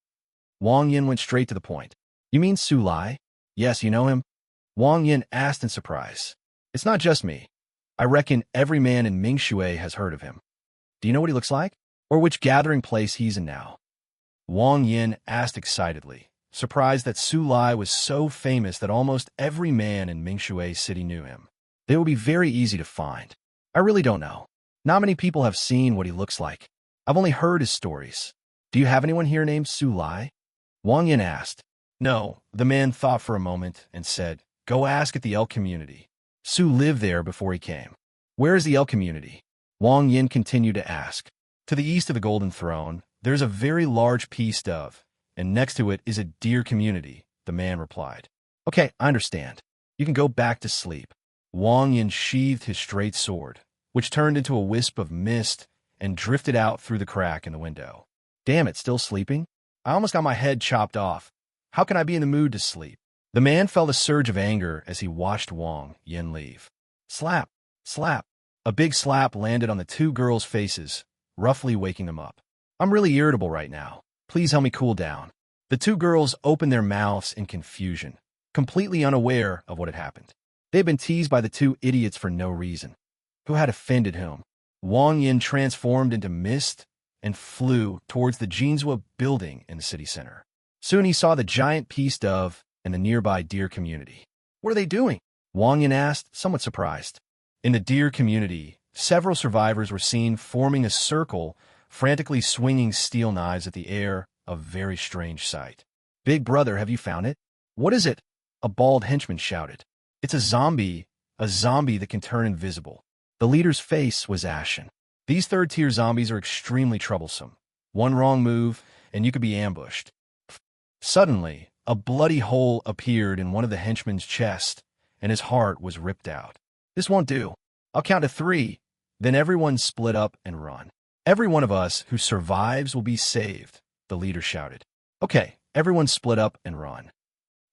Wang Yin went straight to the point. You mean Su Lai? Yes, you know him? Wang Yin asked in surprise. It's not just me. I reckon every man in Mingshui has heard of him. Do you know what he looks like? Or which gathering place he's in now? Wang Yin asked excitedly, surprised that Su Lai was so famous that almost every man in Mingshui City knew him. They would be very easy to find. I really don't know. Not many people have seen what he looks like. I've only heard his stories. Do you have anyone here named Su Lai? Wang Yin asked. No, the man thought for a moment and said, Go ask at the L community. Su lived there before he came. Where is the L community? Wang Yin continued to ask. To the east of the Golden Throne, there's a very large peace dove, and next to it is a deer community, the man replied. Okay, I understand. You can go back to sleep. Wang Yin sheathed his straight sword, which turned into a wisp of mist and drifted out through the crack in the window. Damn it, still sleeping? I almost got my head chopped off. How can I be in the mood to sleep? The man felt a surge of anger as he watched Wang Yin leave. Slap! Slap! A big slap landed on the 2 girls' faces, roughly waking them up. I'm really irritable right now. Please help me cool down. The 2 girls opened their mouths in confusion, completely unaware of what had happened. They had been teased by the 2 idiots for no reason. Who had offended whom? Wang Yin transformed into mist and flew towards the Jinswa building in the city center. Soon he saw the giant peace dove and the nearby deer community. What are they doing? Wang Yin asked, somewhat surprised. In the deer community, several survivors were seen forming a circle, frantically swinging steel knives at the air, a very strange sight. Big brother, have you found it? What is it? A bald henchman shouted. It's a zombie that can turn invisible. The leader's face was ashen. These third-tier zombies are extremely troublesome. One wrong move, and you could be ambushed. Suddenly, a bloody hole appeared in one of the henchmen's chest, and his heart was ripped out. This won't do. I'll count to 3. Then everyone split up and run. Every one of us who survives will be saved, the leader shouted. Okay, everyone split up and run.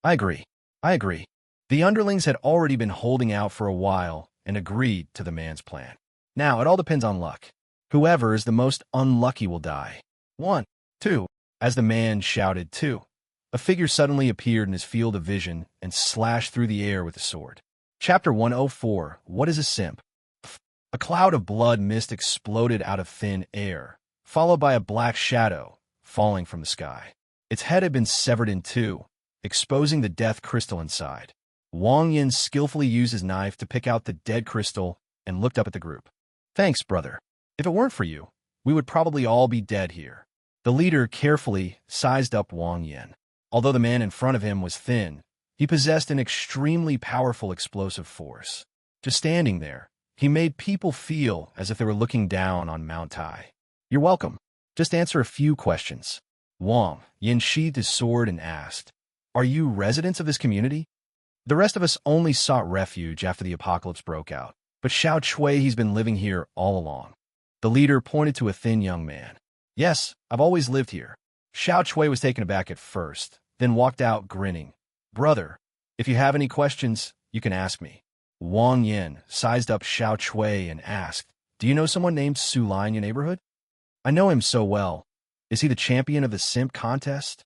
I agree. The underlings had already been holding out for a while and agreed to the man's plan. Now, it all depends on luck. Whoever is the most unlucky will die. 1, 2. As the man shouted 2, a figure suddenly appeared in his field of vision and slashed through the air with a sword. Chapter 104. What is a simp? A cloud of blood mist exploded out of thin air, followed by a black shadow falling from the sky. Its head had been severed in 2, exposing the death crystal inside. Wang Yin skillfully used his knife to pick out the dead crystal and looked up at the group. Thanks, brother. If it weren't for you, we would probably all be dead here. The leader carefully sized up Wang Yin. Although the man in front of him was thin, he possessed an extremely powerful explosive force. Just standing there, he made people feel as if they were looking down on Mount Tai. You're welcome. Just answer a few questions. Wang Yin sheathed his sword and asked, Are you residents of this community? The rest of us only sought refuge after the apocalypse broke out, but Xiao Chui, he's been living here all along. The leader pointed to a thin young man. Yes, I've always lived here. Xiao Chui was taken aback at first, then walked out grinning. Brother, if you have any questions, you can ask me. Wang Yin sized up Xiao Chui and asked, Do you know someone named Su Lai in your neighborhood? I know him so well. Is he the champion of the simp contest?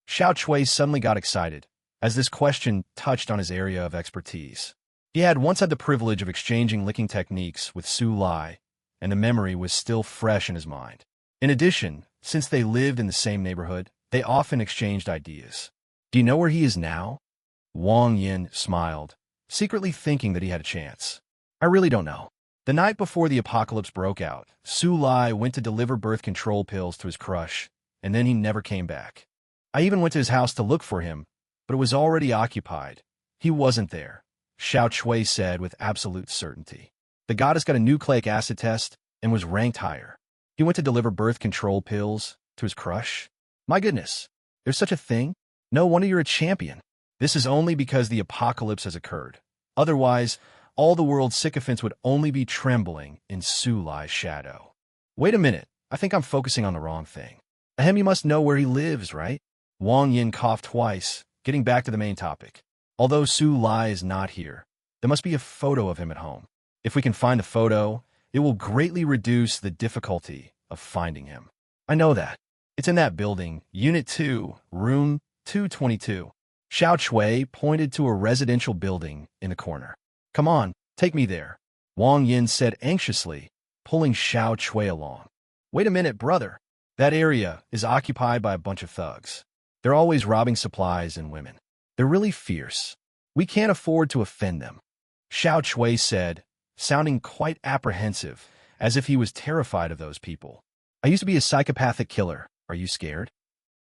Xiao Chui suddenly got excited, as this question touched on his area of expertise. He had once had the privilege of exchanging licking techniques with Su Lai, and the memory was still fresh in his mind. In addition, since they lived in the same neighborhood, they often exchanged ideas. Do you know where he is now? Wang Yin smiled, secretly thinking that he had a chance. I really don't know. The night before the apocalypse broke out, Su Lai went to deliver birth control pills to his crush, and then he never came back. I even went to his house to look for him, but it was already occupied. He wasn't there, Xiao Chui said with absolute certainty. The goddess got a nucleic acid test and was ranked higher. He went to deliver birth control pills to his crush? My goodness, there's such a thing? No wonder you're a champion. This is only because the apocalypse has occurred. Otherwise, all the world's sycophants would only be trembling in Su Lai's shadow. Wait a minute, I think I'm focusing on the wrong thing. Ahem, you must know where he lives, right? Wang Yin coughed twice, getting back to the main topic. Although Su Lai is not here, there must be a photo of him at home. If we can find the photo, it will greatly reduce the difficulty of finding him. I know that. It's in that building, Unit 2, Room 222. Xiao Chui pointed to a residential building in the corner. Come on, take me there, Wang Yin said anxiously, pulling Xiao Chui along. Wait a minute, brother. That area is occupied by a bunch of thugs. They're always robbing supplies and women. They're really fierce. We can't afford to offend them, Xiao Chui said, sounding quite apprehensive, as if he was terrified of those people. I used to be a psychopathic killer. Are you scared?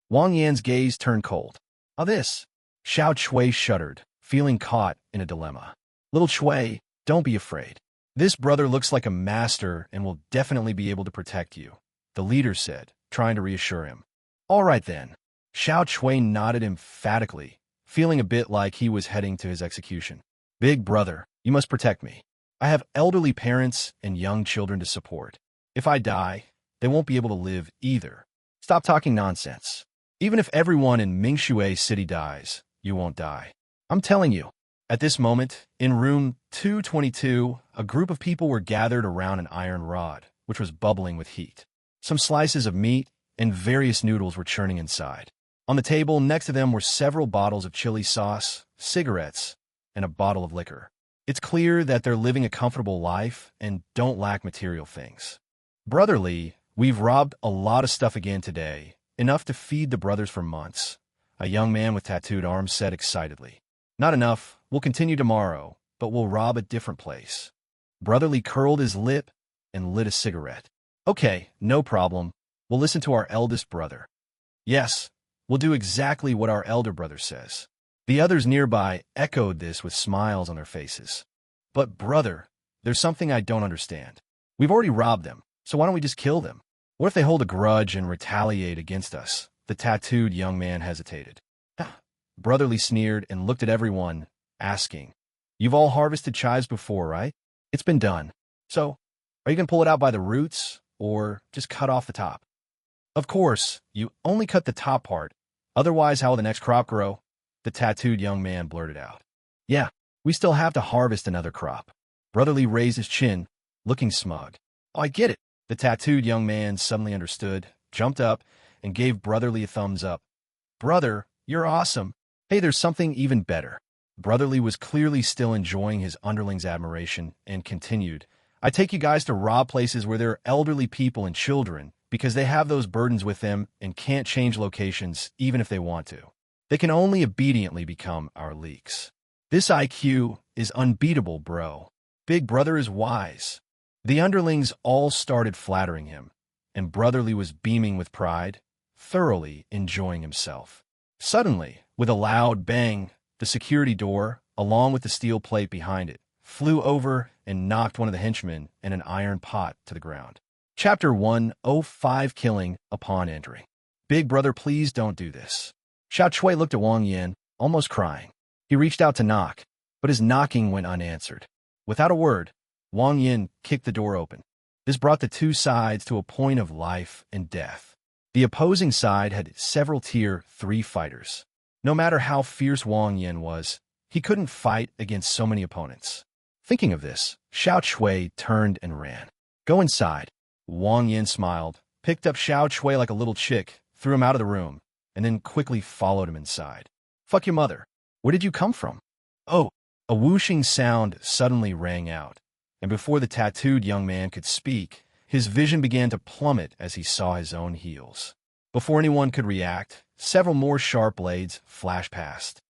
Wang Yan's gaze turned cold. This. Xiao Chui shuddered, feeling caught in a dilemma. Little Chui, don't be afraid. This brother looks like a master and will definitely be able to protect you, the leader said, trying to reassure him. All right then. Xiao Chui nodded emphatically, feeling a bit like he was heading to his execution. Big brother, you must protect me. I have elderly parents and young children to support. If I die, they won't be able to live either. Stop talking nonsense. Even if everyone in Mingshui City dies, you won't die. I'm telling you. At this moment, in room 222, a group of people were gathered around an iron rod, which was bubbling with heat. Some slices of meat and various noodles were churning inside. On the table next to them were several bottles of chili sauce, cigarettes, and a bottle of liquor. It's clear that they're living a comfortable life and don't lack material things. Brotherly, we've robbed a lot of stuff again today, enough to feed the brothers for months, a young man with tattooed arms said excitedly. Not enough. We'll continue tomorrow, but we'll rob a different place. Brotherly curled his lip and lit a cigarette. Okay, no problem. We'll listen to our eldest brother. Yes, we'll do exactly what our elder brother says. The others nearby echoed this with smiles on their faces. But brother, there's something I don't understand. We've already robbed them, so why don't we just kill them? What if they hold a grudge and retaliate against us? The tattooed young man hesitated. Brotherly sneered and looked at everyone, asking, You've all harvested chives before, right? It's been done. So, are you going to pull it out by the roots, or just cut off the top? Of course, you only cut the top part. Otherwise, how will the next crop grow? The tattooed young man blurted out. Yeah, we still have to harvest another crop. Brotherly raised his chin, looking smug. Oh, I get it. The tattooed young man suddenly understood, jumped up, and gave Brotherly a thumbs up. Brother, you're awesome. Hey, there's something even better. Brotherly was clearly still enjoying his underling's admiration and continued, I take you guys to rob places where there are elderly people and children because they have those burdens with them and can't change locations even if they want to. They can only obediently become our leaks. This IQ is unbeatable, bro. Big Brother is wise. The underlings all started flattering him, and Brotherly was beaming with pride, thoroughly enjoying himself. Suddenly, with a loud bang, the security door, along with the steel plate behind it, flew over and knocked one of the henchmen and an iron pot to the ground. Chapter 105 Killing Upon Entering. Big Brother, please don't do this. Xiao Chui looked at Wang Yin, almost crying. He reached out to knock, but his knocking went unanswered. Without a word, Wang Yin kicked the door open. This brought the two sides to a point of life and death. The opposing side had several Tier 3 fighters. No matter how fierce Wang Yin was, he couldn't fight against so many opponents. Thinking of this, Xiao Chui turned and ran. Go inside. Wang Yin smiled, picked up Xiao Chui like a little chick, threw him out of the room, and then quickly followed him inside. Fuck your mother. Where did you come from? Oh, a whooshing sound suddenly rang out, and before the tattooed young man could speak, his vision began to plummet as he saw his own heels. Before anyone could react, several more sharp blades flashed past.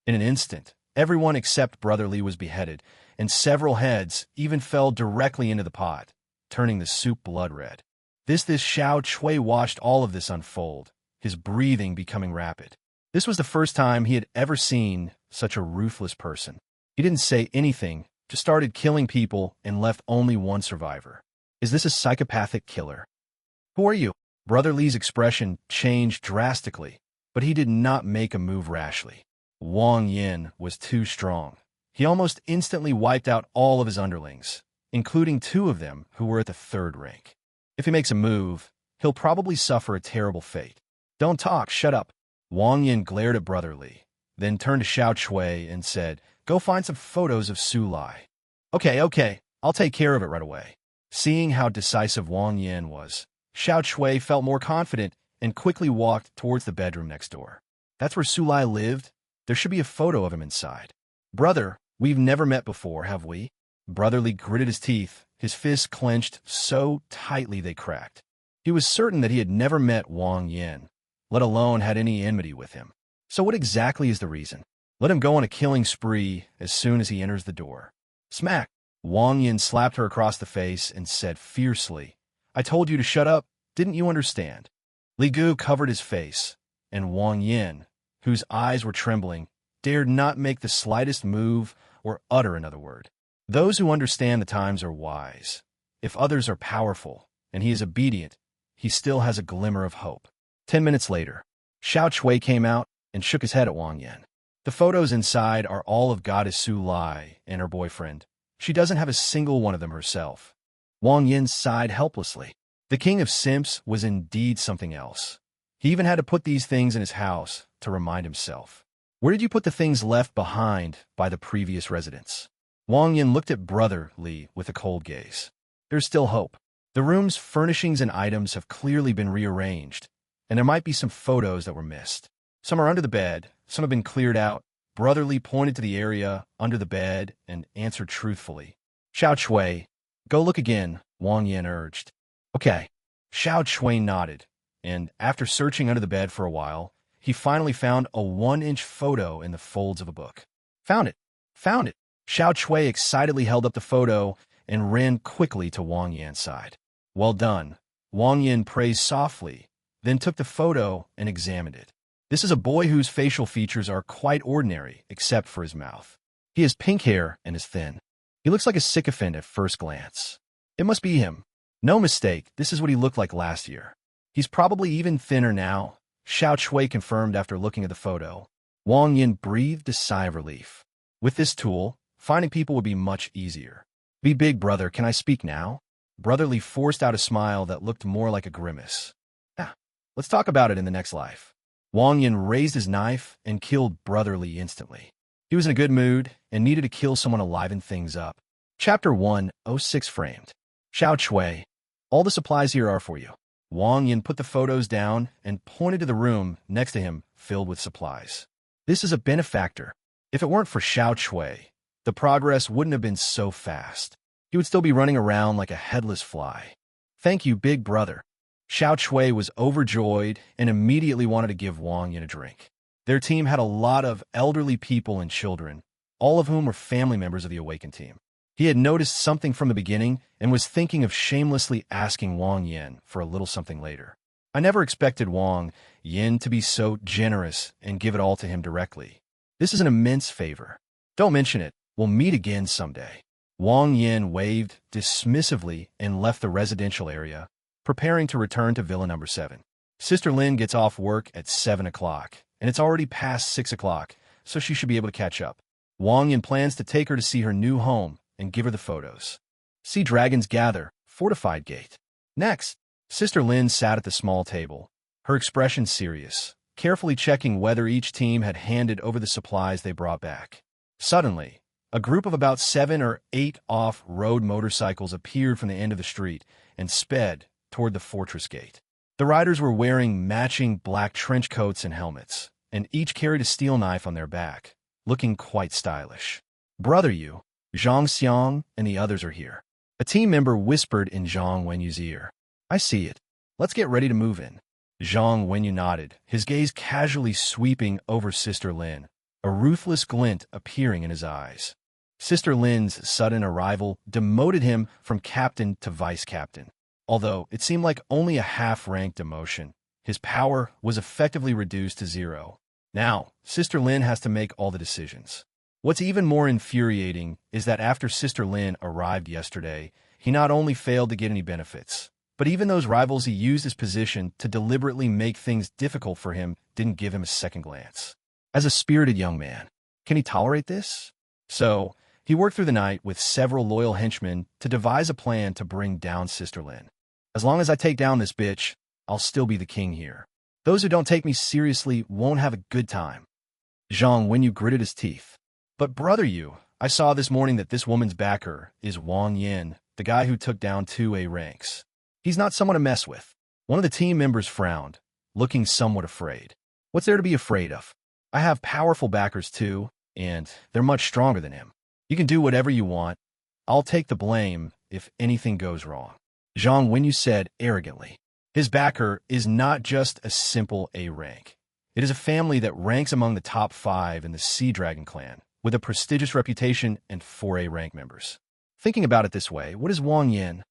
In an instant, everyone except Brotherly was beheaded, and several heads even fell directly into the pot, turning the soup blood red. This Xiao Chui watched all of this unfold, his breathing becoming rapid. This was the first time he had ever seen such a ruthless person. He didn't say anything, just started killing people and left only one survivor. Is this a psychopathic killer? Who are you? Brotherly's expression changed drastically, but he did not make a move rashly. Wang Yin was too strong. He almost instantly wiped out all of his underlings, including two of them who were at the 3rd rank. If he makes a move, he'll probably suffer a terrible fate. Don't talk, shut up. Wang Yin glared at Brotherly, then turned to Xiao Chui and said, Go find some photos of Su Lai. Okay, I'll take care of it right away. Seeing how decisive Wang Yin was, Xiao Chui felt more confident and quickly walked towards the bedroom next door. That's where Su Lai lived? There should be a photo of him inside. Brother, we've never met before, have we? Brotherly gritted his teeth, his fists clenched so tightly they cracked. He was certain that he had never met Wang Yin, let alone had any enmity with him. So what exactly is the reason? Let him go on a killing spree as soon as he enters the door. Smack! Wang Yin slapped her across the face and said fiercely, I told you to shut up, didn't you understand? Li Gu covered his face, and Wang Yin, whose eyes were trembling, dared not make the slightest move or utter another word. Those who understand the times are wise. If others are powerful, and he is obedient, he still has a glimmer of hope. 10 minutes later, Xiao Chui came out and shook his head at Wang Yin. The photos inside are all of Goddess Su Lai and her boyfriend. She doesn't have a single one of them herself. Wang Yin sighed helplessly. The king of simps was indeed something else. He even had to put these things in his house to remind himself. Where did you put the things left behind by the previous residents? Wang Yin looked at Brotherly with a cold gaze. There's still hope. The room's furnishings and items have clearly been rearranged, and there might be some photos that were missed. Some are under the bed, some have been cleared out. Brotherly pointed to the area under the bed and answered truthfully. Xiao Chui, go look again, Wang Yin urged. Okay. Xiao Chui nodded, and after searching under the bed for a while, he finally found a 1-inch photo in the folds of a book. Found it. Found it. Xiao Chui excitedly held up the photo and ran quickly to Wang Yan's side. Well done. Wang Yan praised softly, then took the photo and examined it. This is a boy whose facial features are quite ordinary, except for his mouth. He has pink hair and is thin. He looks like a sycophant at first glance. It must be him. No mistake, this is what he looked like last year. He's probably even thinner now, Xiao Chui confirmed after looking at the photo. Wang Yan breathed a sigh of relief. With this tool, finding people would be much easier. Be big, brother, can I speak now? Brotherly forced out a smile that looked more like a grimace. Let's talk about it in the next life. Wang Yan raised his knife and killed Brotherly instantly. He was in a good mood and needed to kill someone to liven things up. Chapter 106 Framed. Xiao Chui, all the supplies here are for you. Wang Yan put the photos down and pointed to the room next to him filled with supplies. This is a benefactor. If it weren't for Xiao Chui, the progress wouldn't have been so fast. He would still be running around like a headless fly. Thank you, big brother. Xiao Chui was overjoyed and immediately wanted to give Wang Yan a drink. Their team had a lot of elderly people and children, all of whom were family members of the Awaken team. He had noticed something from the beginning and was thinking of shamelessly asking Wang Yan for a little something later. I never expected Wang Yan to be so generous and give it all to him directly. This is an immense favor. Don't mention it. We'll meet again someday. Wang Yan waved dismissively and left the residential area, preparing to return to Villa number 7. Sister Lin gets off work at 7 o'clock, and it's already past 6 o'clock, so she should be able to catch up. Wang Yan plans to take her to see her new home and give her the photos. See dragons gather, fortified gate. Next, Sister Lin sat at the small table, her expression serious, carefully checking whether each team had handed over the supplies they brought back. Suddenly, a group of about 7 or 8 off-road motorcycles appeared from the end of the street and sped toward the fortress gate. The riders were wearing matching black trench coats and helmets, and each carried a steel knife on their back, looking quite stylish. Brother Yu, Zhang Xiang, and the others are here. A team member whispered in Zhang Wenyu's ear. I see it. Let's get ready to move in. Zhang Wenyu nodded, his gaze casually sweeping over Sister Lin, a ruthless glint appearing in his eyes. Sister Lin's sudden arrival demoted him from captain to vice captain. Although it seemed like only a half-rank demotion, his power was effectively reduced to 0. Now, Sister Lin has to make all the decisions. What's even more infuriating is that after Sister Lin arrived yesterday, he not only failed to get any benefits, but even those rivals he used his position to deliberately make things difficult for him didn't give him a second glance. As a spirited young man, can he tolerate this? So, he worked through the night with several loyal henchmen to devise a plan to bring down Sister Lin. As long as I take down this bitch, I'll still be the king here. Those who don't take me seriously won't have a good time. Zhang Wenyu gritted his teeth. But brother Yu, I saw this morning that this woman's backer is Wang Yan, the guy who took down 2A ranks. He's not someone to mess with. One of the team members frowned, looking somewhat afraid. What's there to be afraid of? I have powerful backers too, and they're much stronger than him. You can do whatever you want. I'll take the blame if anything goes wrong. Zhang Wenyu said arrogantly. His backer is not just a simple A rank. It is a family that ranks among the top 5 in the Sea Dragon clan, with a prestigious reputation and 4A rank members. Thinking about it this way, what is Wang Yan?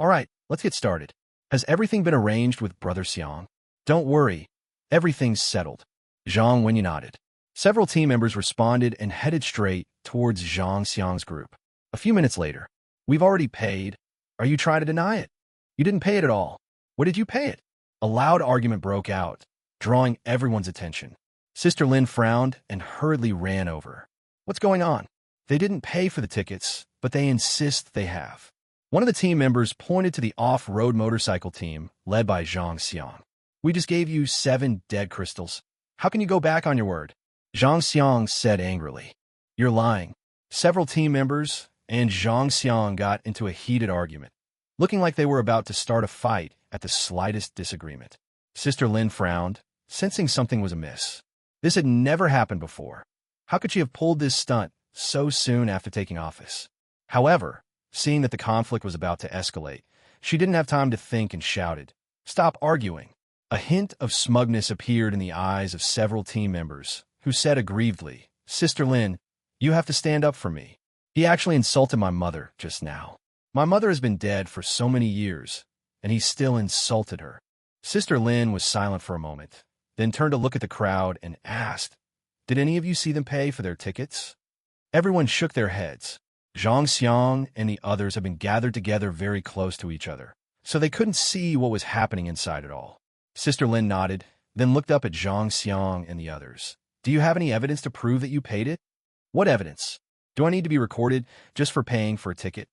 All right, let's get started. Has everything been arranged with Brother Xiang? Don't worry, everything's settled. Zhang Wenyu nodded. Several team members responded and headed straight towards Zhang Xiang's group. A few minutes later, we've already paid. Are you trying to deny it? You didn't pay it at all. What did you pay it? A loud argument broke out, drawing everyone's attention. Sister Lin frowned and hurriedly ran over. What's going on? They didn't pay for the tickets, but they insist they have. One of the team members pointed to the off-road motorcycle team, led by Zhang Xiang. We just gave you 7 dead crystals. How can you go back on your word? Zhang Xiang said angrily. You're lying. Several team members and Zhang Xiang got into a heated argument, looking like they were about to start a fight at the slightest disagreement. Sister Lin frowned, sensing something was amiss. This had never happened before. How could she have pulled this stunt so soon after taking office? However, seeing that the conflict was about to escalate, she didn't have time to think and shouted, "Stop arguing." A hint of smugness appeared in the eyes of several team members, who said aggrievedly, Sister Lin, You have to stand up for me. He actually insulted my mother just now. My mother has been dead for so many years, and he still insulted her. Sister Lin was silent for a moment, then turned to look at the crowd and asked, "Did any of you see them pay for their tickets?" Everyone shook their heads. Zhang Xiang and the others had been gathered together very close to each other, so they couldn't see what was happening inside at all. Sister Lin nodded, then looked up at Zhang Xiang and the others. "Do you have any evidence to prove that you paid it?" "What evidence? Do I need to be recorded just for paying for a ticket?"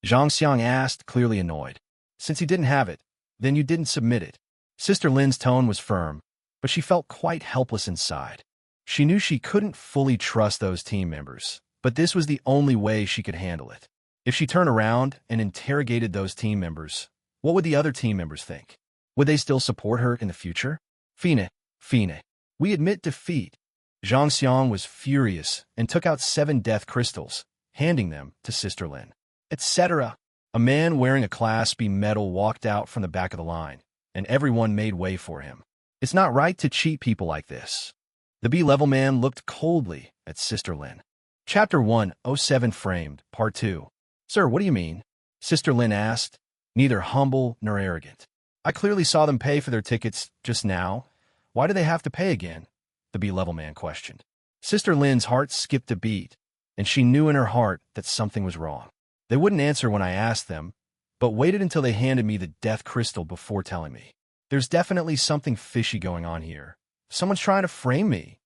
Zhang Xiang asked, clearly annoyed. "Since you didn't have it, then you didn't submit it." Sister Lin's tone was firm, but she felt quite helpless inside. She knew she couldn't fully trust those team members, but this was the only way she could handle it. If she turned around and interrogated those team members, what would the other team members think? Would they still support her in the future? "Fine, we admit defeat." Zhang Xiang was furious and took out 7 death crystals, handing them to Sister Lin. Etc. A man wearing a Class B medal walked out from the back of the line, and everyone made way for him. It's not right to cheat people like this. The B-level man looked coldly at Sister Lin. Chapter 107 Framed, Part 2. "Sir, what do you mean?" Sister Lin asked, neither humble nor arrogant. "I clearly saw them pay for their tickets just now. Why do they have to pay again?" the B-level man questioned. Sister Lin's heart skipped a beat, and she knew in her heart that something was wrong. They wouldn't answer when I asked them, but waited until they handed me the death crystal before telling me. There's definitely something fishy going on here. Someone's trying to frame me.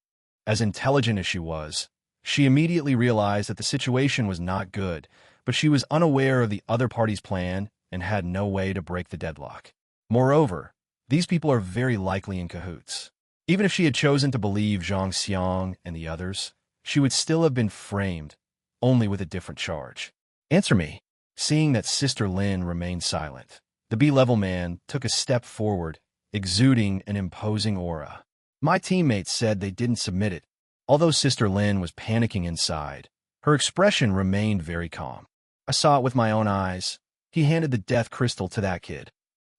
As intelligent as she was, she immediately realized that the situation was not good, but she was unaware of the other party's plan and had no way to break the deadlock. Moreover, these people are very likely in cahoots. Even if she had chosen to believe Zhang Xiang and the others, she would still have been framed, only with a different charge. "Answer me." Seeing that Sister Lin remained silent, the B-level man took a step forward, exuding an imposing aura. "My teammates said they didn't submit it." Although Sister Lin was panicking inside, her expression remained very calm. "I saw it with my own eyes." He handed the death crystal to that kid.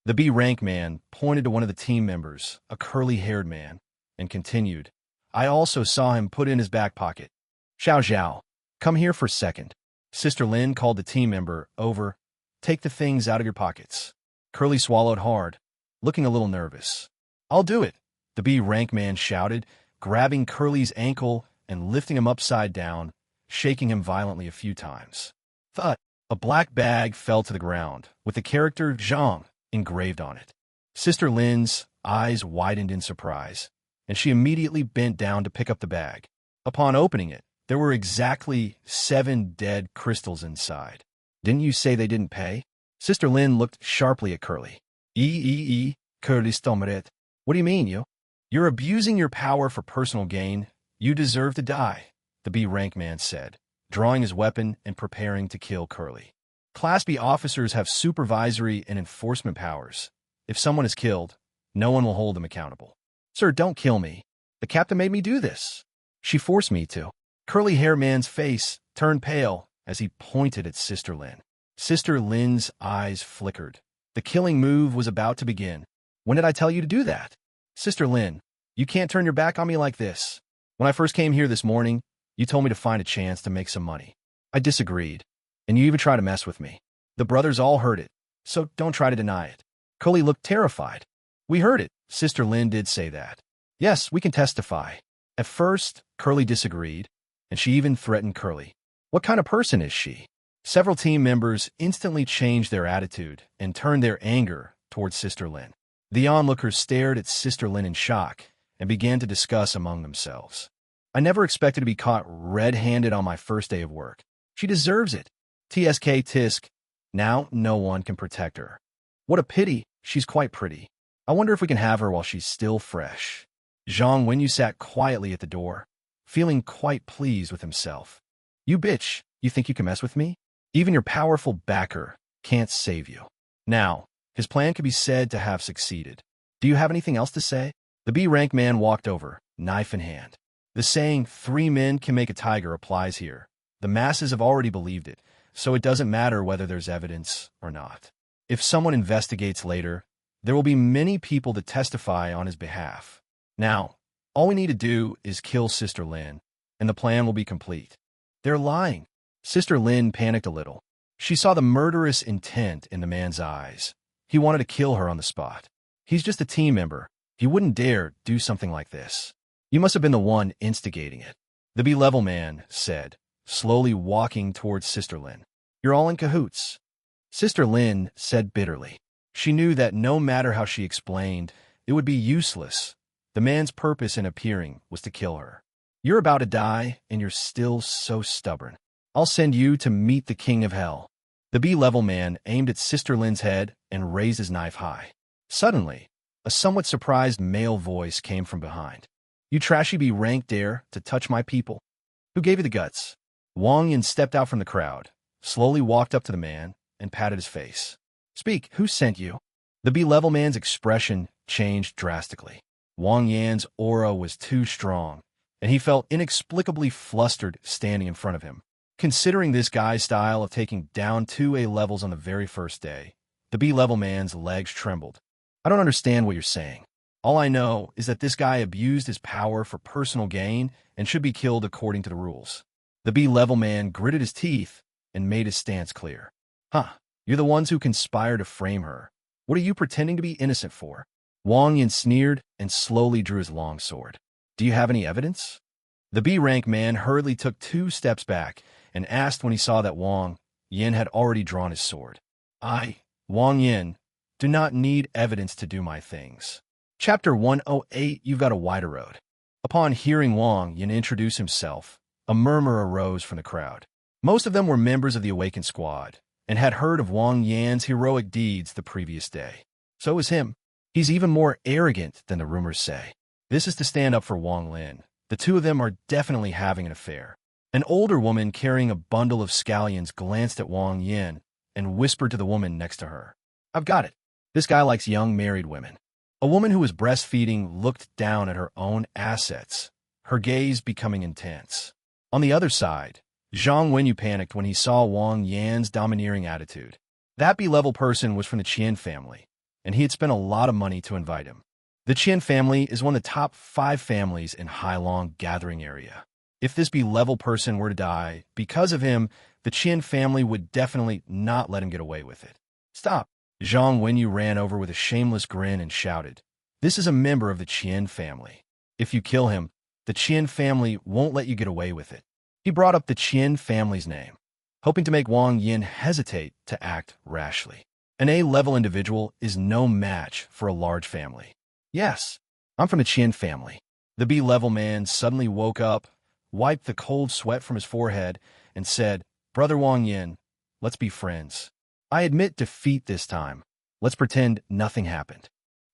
The B-rank man pointed to one of the team members, a curly-haired man, and continued, "I also saw him put in his back pocket." "Xiao Zhao, come here for a second." Sister Lin called the team member over. "Take the things out of your pockets." Curly swallowed hard, looking a little nervous. "I'll do it," the B-rank man shouted, grabbing Curly's ankle and lifting him upside down, shaking him violently a few times. Thud! A black bag fell to the ground, with the character Zhang engraved on it. Sister Lin's eyes widened in surprise, and she immediately bent down to pick up the bag. Upon opening it, there were exactly 7 dead crystals inside. "Didn't you say they didn't pay?" Sister Lin looked sharply at Curly. Curly stommered. "What do you mean, you? You're abusing your power for personal gain. You deserve to die," the B-rank man said, drawing his weapon and preparing to kill Curly. Class B officers have supervisory and enforcement powers. If someone is killed, no one will hold them accountable. "Sir, don't kill me. The captain made me do this. She forced me to." Curly hair man's face turned pale as he pointed at Sister Lin. Sister Lin's eyes flickered. The killing move was about to begin. "When did I tell you to do that?" "Sister Lin, you can't turn your back on me like this. When I first came here this morning, you told me to find a chance to make some money. I disagreed, and you even tried to mess with me. The brothers all heard it, so don't try to deny it." Curly looked terrified. "We heard it." Sister Lin did say that. "Yes, we can testify." At first, Curly disagreed, and she even threatened Curly. What kind of person is she? Several team members instantly changed their attitude and turned their anger towards Sister Lin. The onlookers stared at Sister Lin in shock and began to discuss among themselves. "I never expected to be caught red-handed on my first day of work. She deserves it. TSK tisk. Now no one can protect her. What a pity, she's quite pretty. I wonder if we can have her while she's still fresh." Zhang Wenyu sat quietly at the door, feeling quite pleased with himself. "You bitch, you think you can mess with me? Even your powerful backer can't save you." Now, his plan could be said to have succeeded. "Do you have anything else to say?" The B-rank man walked over, knife in hand. The saying, 3 men can make a tiger applies here. The masses have already believed it, so it doesn't matter whether there's evidence or not. If someone investigates later, there will be many people to testify on his behalf. Now, all we need to do is kill Sister Lin, and the plan will be complete. They're lying. Sister Lin panicked a little. She saw the murderous intent in the man's eyes. He wanted to kill her on the spot. He's just a team member. He wouldn't dare do something like this. You must have been the one instigating it. The B-level man said, slowly walking towards Sister Lin. You're all in cahoots. Sister Lin said bitterly. She knew that no matter how she explained, it would be useless. The man's purpose in appearing was to kill her. You're about to die, and you're still so stubborn. I'll send you to meet the king of hell. The B-level man aimed at Sister Lin's head and raised his knife high. Suddenly, a somewhat surprised male voice came from behind. You trashy B-rank dare to touch my people? Who gave you the guts? Wang Yin stepped out from the crowd, slowly walked up to the man, and patted his face. Speak, who sent you? The B-level man's expression changed drastically. Wang Yan's aura was too strong, and he felt inexplicably flustered standing in front of him. Considering this guy's style of taking down 2A levels on the very first day, the B-level man's legs trembled. I don't understand what you're saying. All I know is that this guy abused his power for personal gain and should be killed according to the rules. The B-level man gritted his teeth and made his stance clear. You're the ones who conspired to frame her. What are you pretending to be innocent for? Wang Yin sneered and slowly drew his long sword. Do you have any evidence? The B-rank man hurriedly took 2 steps back and asked when he saw that Wang Yin had already drawn his sword. Wang Yin, do not need evidence to do my things. Chapter 108, You've Got a Wider Road. Upon hearing Wang Yin introduce himself, a murmur arose from the crowd. Most of them were members of the Awaken squad and had heard of Wang Yan's heroic deeds the previous day. So is him. He's even more arrogant than the rumors say. This is to stand up for Wang Lin. The two of them are definitely having an affair. An older woman carrying a bundle of scallions glanced at Wang Yin and whispered to the woman next to her. I've got it. This guy likes young married women. A woman who was breastfeeding looked down at her own assets, her gaze becoming intense. On the other side, Zhang Wenyu panicked when he saw Wang Yan's domineering attitude. That B-level person was from the Qian family, and he had spent a lot of money to invite him. The Qian family is one of the top 5 families in Hailong gathering area. If this B-level person were to die because of him, the Qian family would definitely not let him get away with it. Stop! Zhang Wenyu ran over with a shameless grin and shouted, This is a member of the Qian family. If you kill him, the Qian family won't let you get away with it. He brought up the Qian family's name, hoping to make Wang Yin hesitate to act rashly. An A-level individual is no match for a large family. Yes, I'm from the Qian family. The B-level man suddenly woke up, wiped the cold sweat from his forehead, and said, Brother Wang Yin, let's be friends. I admit defeat this time. Let's pretend nothing happened.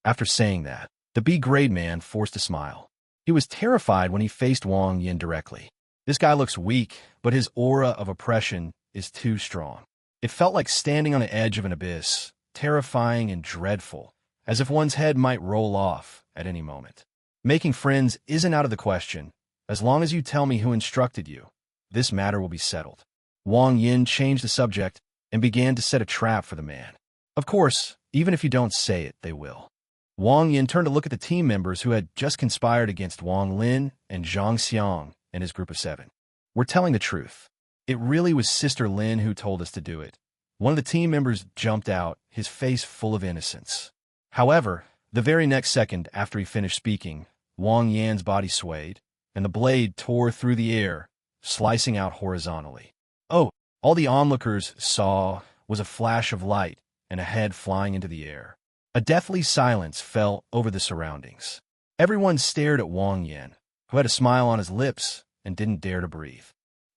After saying that, the B-grade man forced a smile. He was terrified when he faced Wang Yin directly. This guy looks weak, but his aura of oppression is too strong. It felt like standing on the edge of an abyss, terrifying and dreadful, as if one's head might roll off at any moment. Making friends isn't out of the question. As long as you tell me who instructed you, this matter will be settled. Wang Yin changed the subject and began to set a trap for the man. Of course, even if you don't say it, they will. Wang Yin turned to look at the team members who had just conspired against Wang Lin and Zhang Xiang and his group of 7. We're telling the truth. It really was Sister Lin who told us to do it. One of the team members jumped out, his face full of innocence. However, the very next second after he finished speaking, Wang Yan's body swayed, and the blade tore through the air, slicing out horizontally. Oh, all the onlookers saw was a flash of light and a head flying into the air. A deathly silence fell over the surroundings. Everyone stared at Wang Yin, who had a smile on his lips and didn't dare to breathe.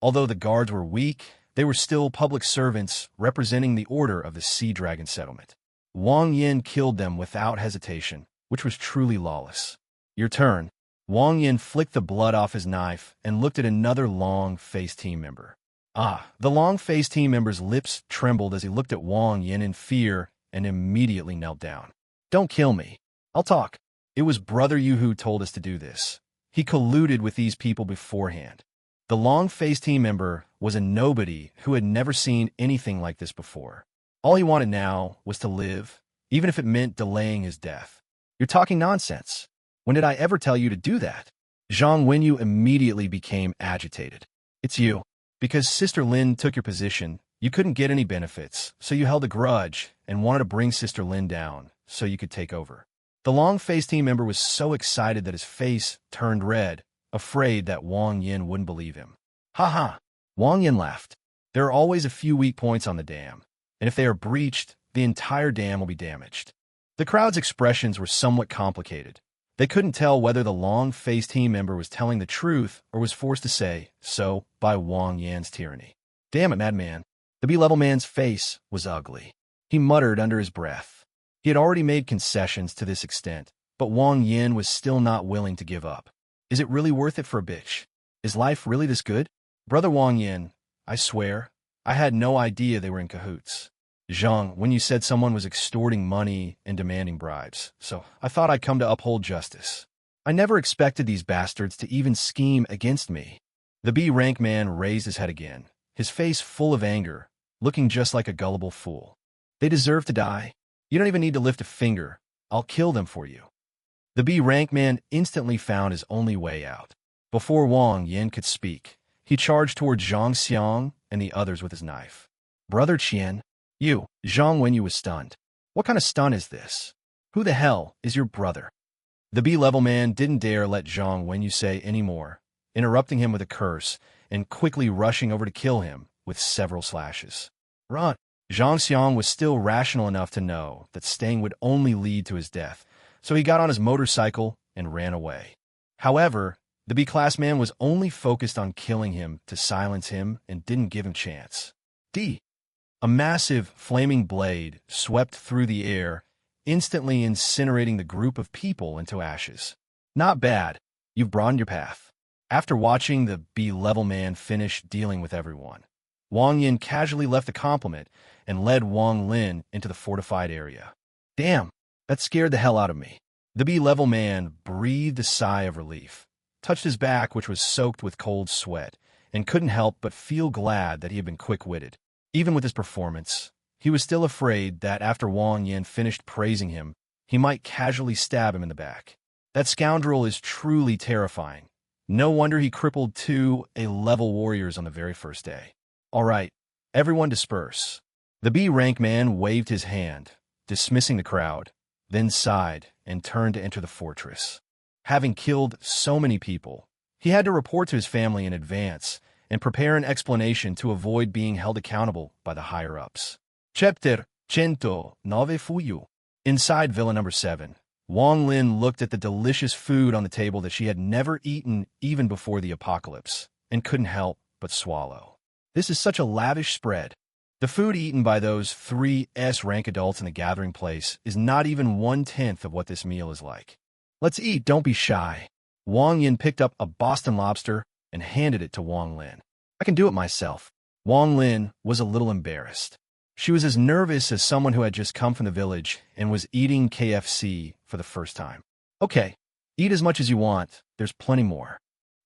Although the guards were weak, they were still public servants representing the order of the Sea Dragon settlement. Wang Yin killed them without hesitation, which was truly lawless. Your turn. Wang Yin flicked the blood off his knife and looked at another long-faced team member. The long-faced team member's lips trembled as he looked at Wang Yin in fear and immediately knelt down. Don't kill me. I'll talk. It was Brother Yu who told us to do this. He colluded with these people beforehand. The long-faced team member was a nobody who had never seen anything like this before. All he wanted now was to live, even if it meant delaying his death. You're talking nonsense. When did I ever tell you to do that? Zhang Wenyu immediately became agitated. It's you. Because Sister Lin took your position, you couldn't get any benefits, so you held a grudge and wanted to bring Sister Lin down so you could take over. The long-faced team member was so excited that his face turned red, afraid that Wang Yin wouldn't believe him. Ha ha! Wang Yin laughed. There are always a few weak points on the dam, and if they are breached, the entire dam will be damaged. The crowd's expressions were somewhat complicated. They couldn't tell whether the long-faced team member was telling the truth or was forced to say so by Wang Yan's tyranny. Damn it, madman. The B-level man's face was ugly. He muttered under his breath. He had already made concessions to this extent, but Wang Yin was still not willing to give up. Is it really worth it for a bitch? Is life really this good? Brother Wang Yin, I swear, I had no idea they were in cahoots. Zhang, when you said someone was extorting money and demanding bribes, so I thought I'd come to uphold justice. I never expected these bastards to even scheme against me. The B-rank man raised his head again, his face full of anger, looking just like a gullible fool. They deserve to die. You don't even need to lift a finger. I'll kill them for you. The B-rank man instantly found his only way out. Before Wang Yin could speak, he charged toward Zhang Xiang and the others with his knife. Brother Qian, you, Zhang Wenyu was stunned. What kind of stun is this? Who the hell is your brother? The B-level man didn't dare let Zhang Wenyu say any more, interrupting him with a curse and quickly rushing over to kill him with several slashes. Run! Zhang Xiang was still rational enough to know that staying would only lead to his death, so he got on his motorcycle and ran away. However, the B-class man was only focused on killing him to silence him and didn't give him chance. A massive, flaming blade swept through the air, instantly incinerating the group of people into ashes. Not bad. You've broadened your path. After watching the B-level man finish dealing with everyone, Wang Yin casually left the compliment and led Wang Lin into the fortified area. Damn, that scared the hell out of me. The B-level man breathed a sigh of relief, touched his back, which was soaked with cold sweat, and couldn't help but feel glad that he had been quick-witted. Even with his performance, he was still afraid that after Wang Yin finished praising him, he might casually stab him in the back. That scoundrel is truly terrifying. No wonder he crippled 2 A-level warriors on the very first day. All right, everyone disperse. The B-rank man waved his hand, dismissing the crowd, then sighed and turned to enter the fortress. Having killed so many people, he had to report to his family in advance and prepare an explanation to avoid being held accountable by the higher-ups. Chapter 109 Fuyu. Inside Villa Number 7, Wang Lin looked at the delicious food on the table that she had never eaten even before the apocalypse, and couldn't help but swallow. This is such a lavish spread. The food eaten by those 3 S-rank adults in the gathering place is not even 1/10 of what this meal is like. Let's eat, don't be shy. Wang Yin picked up a Boston lobster and handed it to Wang Lin. I can do it myself. Wang Lin was a little embarrassed. She was as nervous as someone who had just come from the village and was eating KFC for the first time. Okay, eat as much as you want. There's plenty more.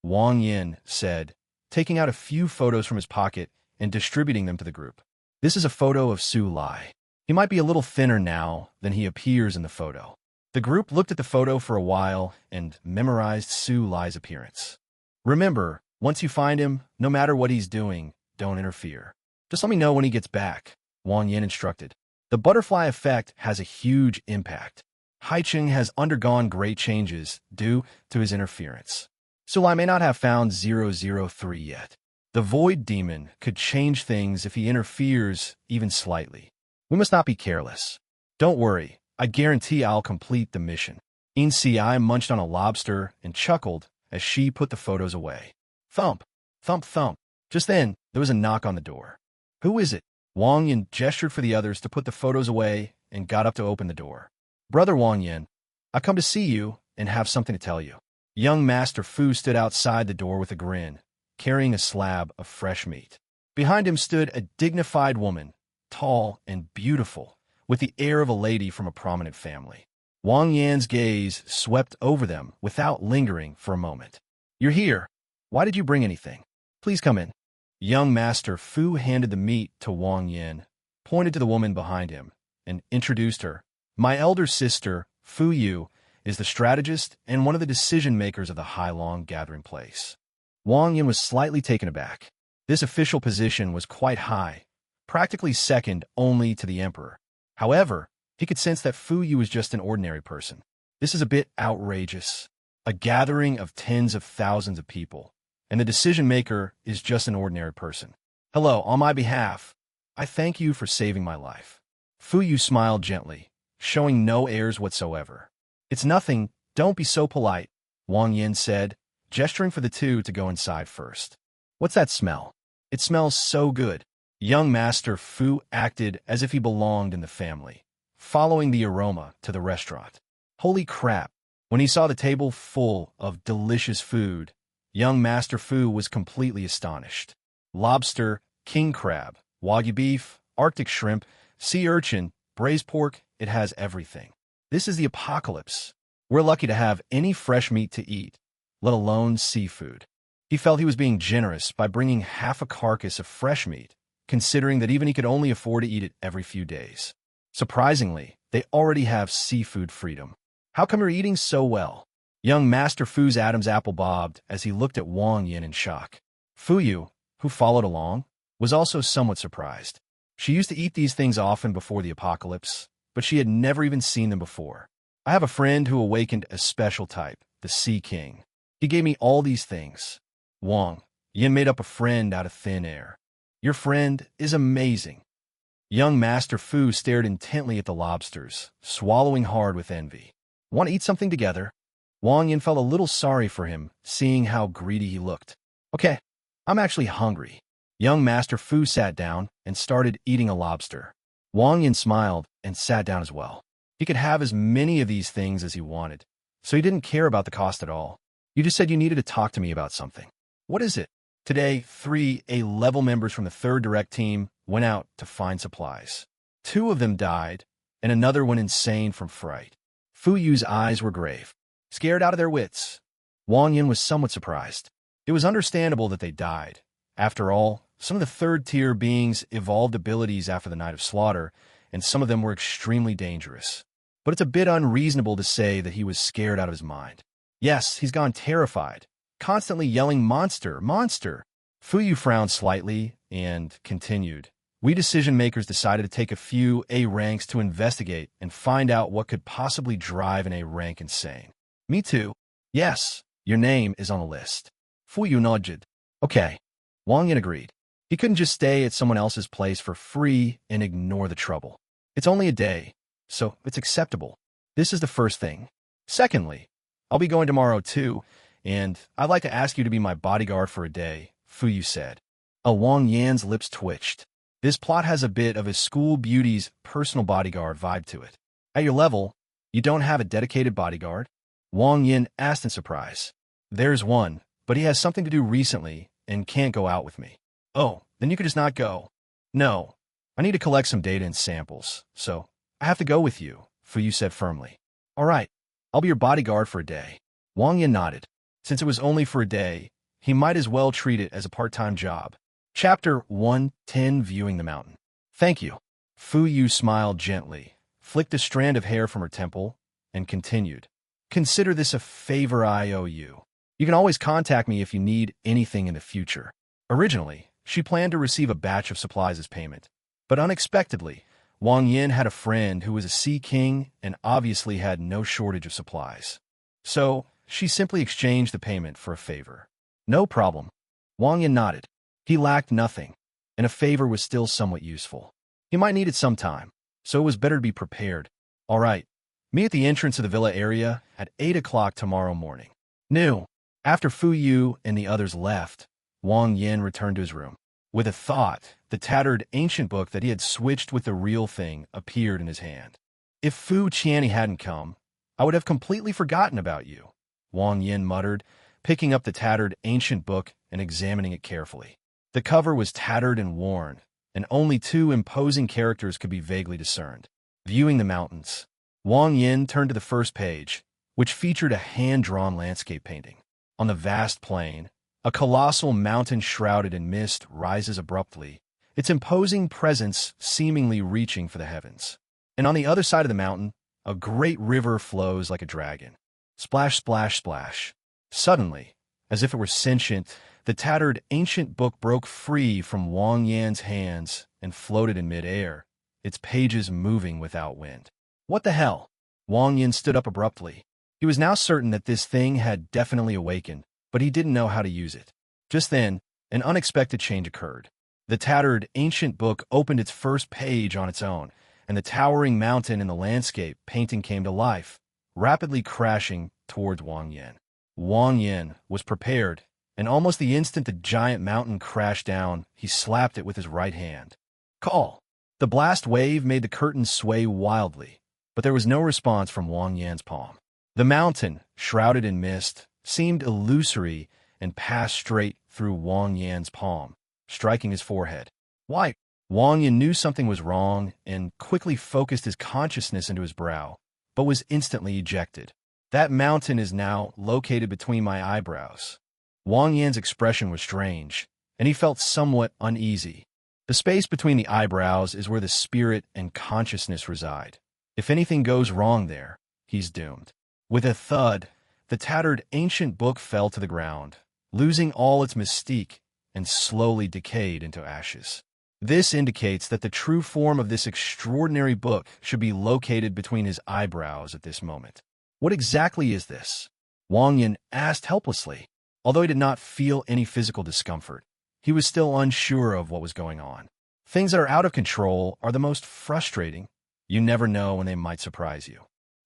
Wang Yin said, taking out a few photos from his pocket and distributing them to the group. This is a photo of Su Lai. He might be a little thinner now than he appears in the photo. The group looked at the photo for a while and memorized Su Lai's appearance. Remember, once you find him, no matter what he's doing, don't interfere. Just let me know when he gets back, Wang Yin instructed. The butterfly effect has a huge impact. Haicheng has undergone great changes due to his interference. Su Lai may not have found 003 yet. The Void Demon could change things if he interferes even slightly. We must not be careless. Don't worry, I guarantee I'll complete the mission. In Si munched on a lobster and chuckled as she put the photos away. Thump, thump, thump. Just then, there was a knock on the door. Who is it? Wang Yin gestured for the others to put the photos away and got up to open the door. Brother Wang Yin, I've come to see you and have something to tell you. Young Master Fu stood outside the door with a grin, carrying a slab of fresh meat. Behind him stood a dignified woman, tall and beautiful, with the air of a lady from a prominent family. Wang Yan's gaze swept over them without lingering for a moment. You're here. Why did you bring anything? Please come in. Young Master Fu handed the meat to Wang Yin, pointed to the woman behind him, and introduced her. My elder sister, Fu Yu, is the strategist and one of the decision-makers of the Hailong gathering place. Wang Yin was slightly taken aback. This official position was quite high, practically second only to the emperor. However, he could sense that Fu Yu was just an ordinary person. This is a bit outrageous. A gathering of tens of thousands of people, and the decision-maker is just an ordinary person. Hello, on my behalf, I thank you for saving my life. Fu Yu smiled gently, showing no airs whatsoever. It's nothing, don't be so polite, Wang Yin said, gesturing for the two to go inside first. What's that smell? It smells so good. Young Master Fu acted as if he belonged in the family, following the aroma to the restaurant. Holy crap! When he saw the table full of delicious food, young Master Fu was completely astonished. Lobster, king crab, wagyu beef, Arctic shrimp, sea urchin, braised pork, it has everything. This is the apocalypse. We're lucky to have any fresh meat to eat, let alone seafood. He felt he was being generous by bringing half a carcass of fresh meat, considering that even he could only afford to eat it every few days. Surprisingly, they already have seafood freedom. How come you're eating so well? Young Master Fu's Adam's apple bobbed as he looked at Wang Yin in shock. Fu Yu, who followed along, was also somewhat surprised. She used to eat these things often before the apocalypse, but she had never even seen them before. I have a friend who awakened a special type, the Sea King. He gave me all these things. Wang Yin made up a friend out of thin air. Your friend is amazing. Young Master Fu stared intently at the lobsters, swallowing hard with envy. Want to eat something together? Wang Yin felt a little sorry for him, seeing how greedy he looked. Okay, I'm actually hungry. Young Master Fu sat down and started eating a lobster. Wang Yin smiled and sat down as well. He could have as many of these things as he wanted, so he didn't care about the cost at all. You just said you needed to talk to me about something. What is it? Today, 3 A-level members from the 3rd Direct Team went out to find supplies. 2 of them died, and another went insane from fright. Fu Yu's eyes were grave, scared out of their wits. Wang Yin was somewhat surprised. It was understandable that they died. After all, some of the 3rd-tier beings evolved abilities after the Night of Slaughter, and some of them were extremely dangerous. But it's a bit unreasonable to say that he was scared out of his mind. Yes, he's gone terrified, constantly yelling, "Monster, monster!" Fu Yu frowned slightly and continued. We decision-makers decided to take a few A ranks to investigate and find out what could possibly drive an A rank insane. Me too. Yes, your name is on the list. Fu Yu nodded. Okay. Wang Yin agreed. He couldn't just stay at someone else's place for free and ignore the trouble. It's only a day, so it's acceptable. This is the first thing. Secondly, I'll be going tomorrow too, and I'd like to ask you to be my bodyguard for a day, Fu Yu said. Wang Yan's lips twitched. This plot has a bit of a school beauty's personal bodyguard vibe to it. At your level, you don't have a dedicated bodyguard? Wang Yin asked in surprise. There's one, but he has something to do recently and can't go out with me. Oh, then you could just not go. No, I need to collect some data and samples, so I have to go with you, Fu Yu said firmly. All right, I'll be your bodyguard for a day. Wang Yin nodded. Since it was only for a day, he might as well treat it as a part-time job. Chapter 110, Viewing the Mountain. Thank you. Fu Yu smiled gently, flicked a strand of hair from her temple, and continued. Consider this a favor I owe you. You can always contact me if you need anything in the future. Originally, she planned to receive a batch of supplies as payment, but unexpectedly, Wang Yin had a friend who was a Sea King and obviously had no shortage of supplies. So, she simply exchanged the payment for a favor. No problem. Wang Yin nodded. He lacked nothing, and a favor was still somewhat useful. He might need it sometime, so it was better to be prepared. All right, meet at the entrance of the villa area at 8 o'clock tomorrow morning. New. After Fu Yu and the others left, Wang Yin returned to his room. With a thought, the tattered ancient book that he had switched with the real thing appeared in his hand. If Fu Qianni hadn't come, I would have completely forgotten about you, Wang Yin muttered, picking up the tattered ancient book and examining it carefully. The cover was tattered and worn, and only 2 imposing characters could be vaguely discerned. Viewing the mountains. Wang Yin turned to the first page, which featured a hand-drawn landscape painting. On the vast plain, a colossal mountain shrouded in mist rises abruptly, its imposing presence seemingly reaching for the heavens. And on the other side of the mountain, a great river flows like a dragon. Splash, splash, splash. Suddenly, as if it were sentient, The tattered ancient book broke free from Wang Yan's hands and floated in midair, its pages moving without wind. What the hell? Wang Yan stood up abruptly. He was now certain that this thing had definitely awakened, but he didn't know how to use it. Just then, an unexpected change occurred. The tattered ancient book opened its first page on its own, and the towering mountain in the landscape painting came to life, rapidly crashing towards Wang Yan. Wang Yan was prepared, and almost the instant the giant mountain crashed down, he slapped it with his right hand. Call! The blast wave made the curtains sway wildly, but there was no response from Wang Yan's palm. The mountain, shrouded in mist, seemed illusory and passed straight through Wang Yan's palm, striking his forehead. Why? Wang Yan knew something was wrong and quickly focused his consciousness into his brow, but was instantly ejected. That mountain is now located between my eyebrows. Wang Yan's expression was strange, and he felt somewhat uneasy. The space between the eyebrows is where the spirit and consciousness reside. If anything goes wrong there, he's doomed. With a thud, the tattered ancient book fell to the ground, losing all its mystique and slowly decayed into ashes. This indicates that the true form of this extraordinary book should be located between his eyebrows at this moment. What exactly is this? Wang Yan asked helplessly. Although he did not feel any physical discomfort, he was still unsure of what was going on. Things that are out of control are the most frustrating. You never know when they might surprise you.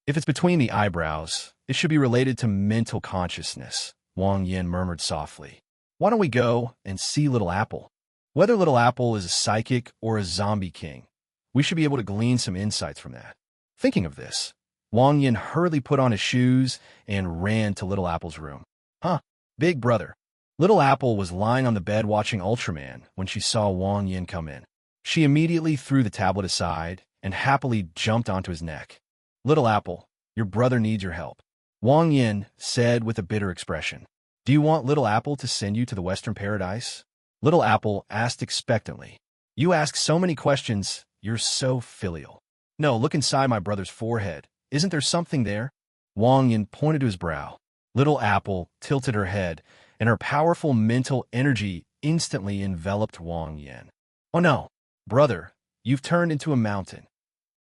If it's between the eyebrows, it should be related to mental consciousness, Wang Yan murmured softly. Why don't we go and see Little Apple? Whether Little Apple is a psychic or a zombie king, we should be able to glean some insights from that. Thinking of this, Wang Yan hurriedly put on his shoes and ran to Little Apple's room. Huh, big brother. Little Apple was lying on the bed watching Ultraman when she saw Wang Yan come in. She immediately threw the tablet aside and happily jumped onto his neck. Little Apple, your brother needs your help, Wang Yan said with a bitter expression. Do you want Little Apple to send you to the Western Paradise? Little Apple asked expectantly. You ask so many questions, you're so filial. No, look inside my brother's forehead. Isn't there something there? Wang Yan pointed to his brow. Little Apple tilted her head, and her powerful mental energy instantly enveloped Wang Yan. Oh no, brother, you've turned into a mountain.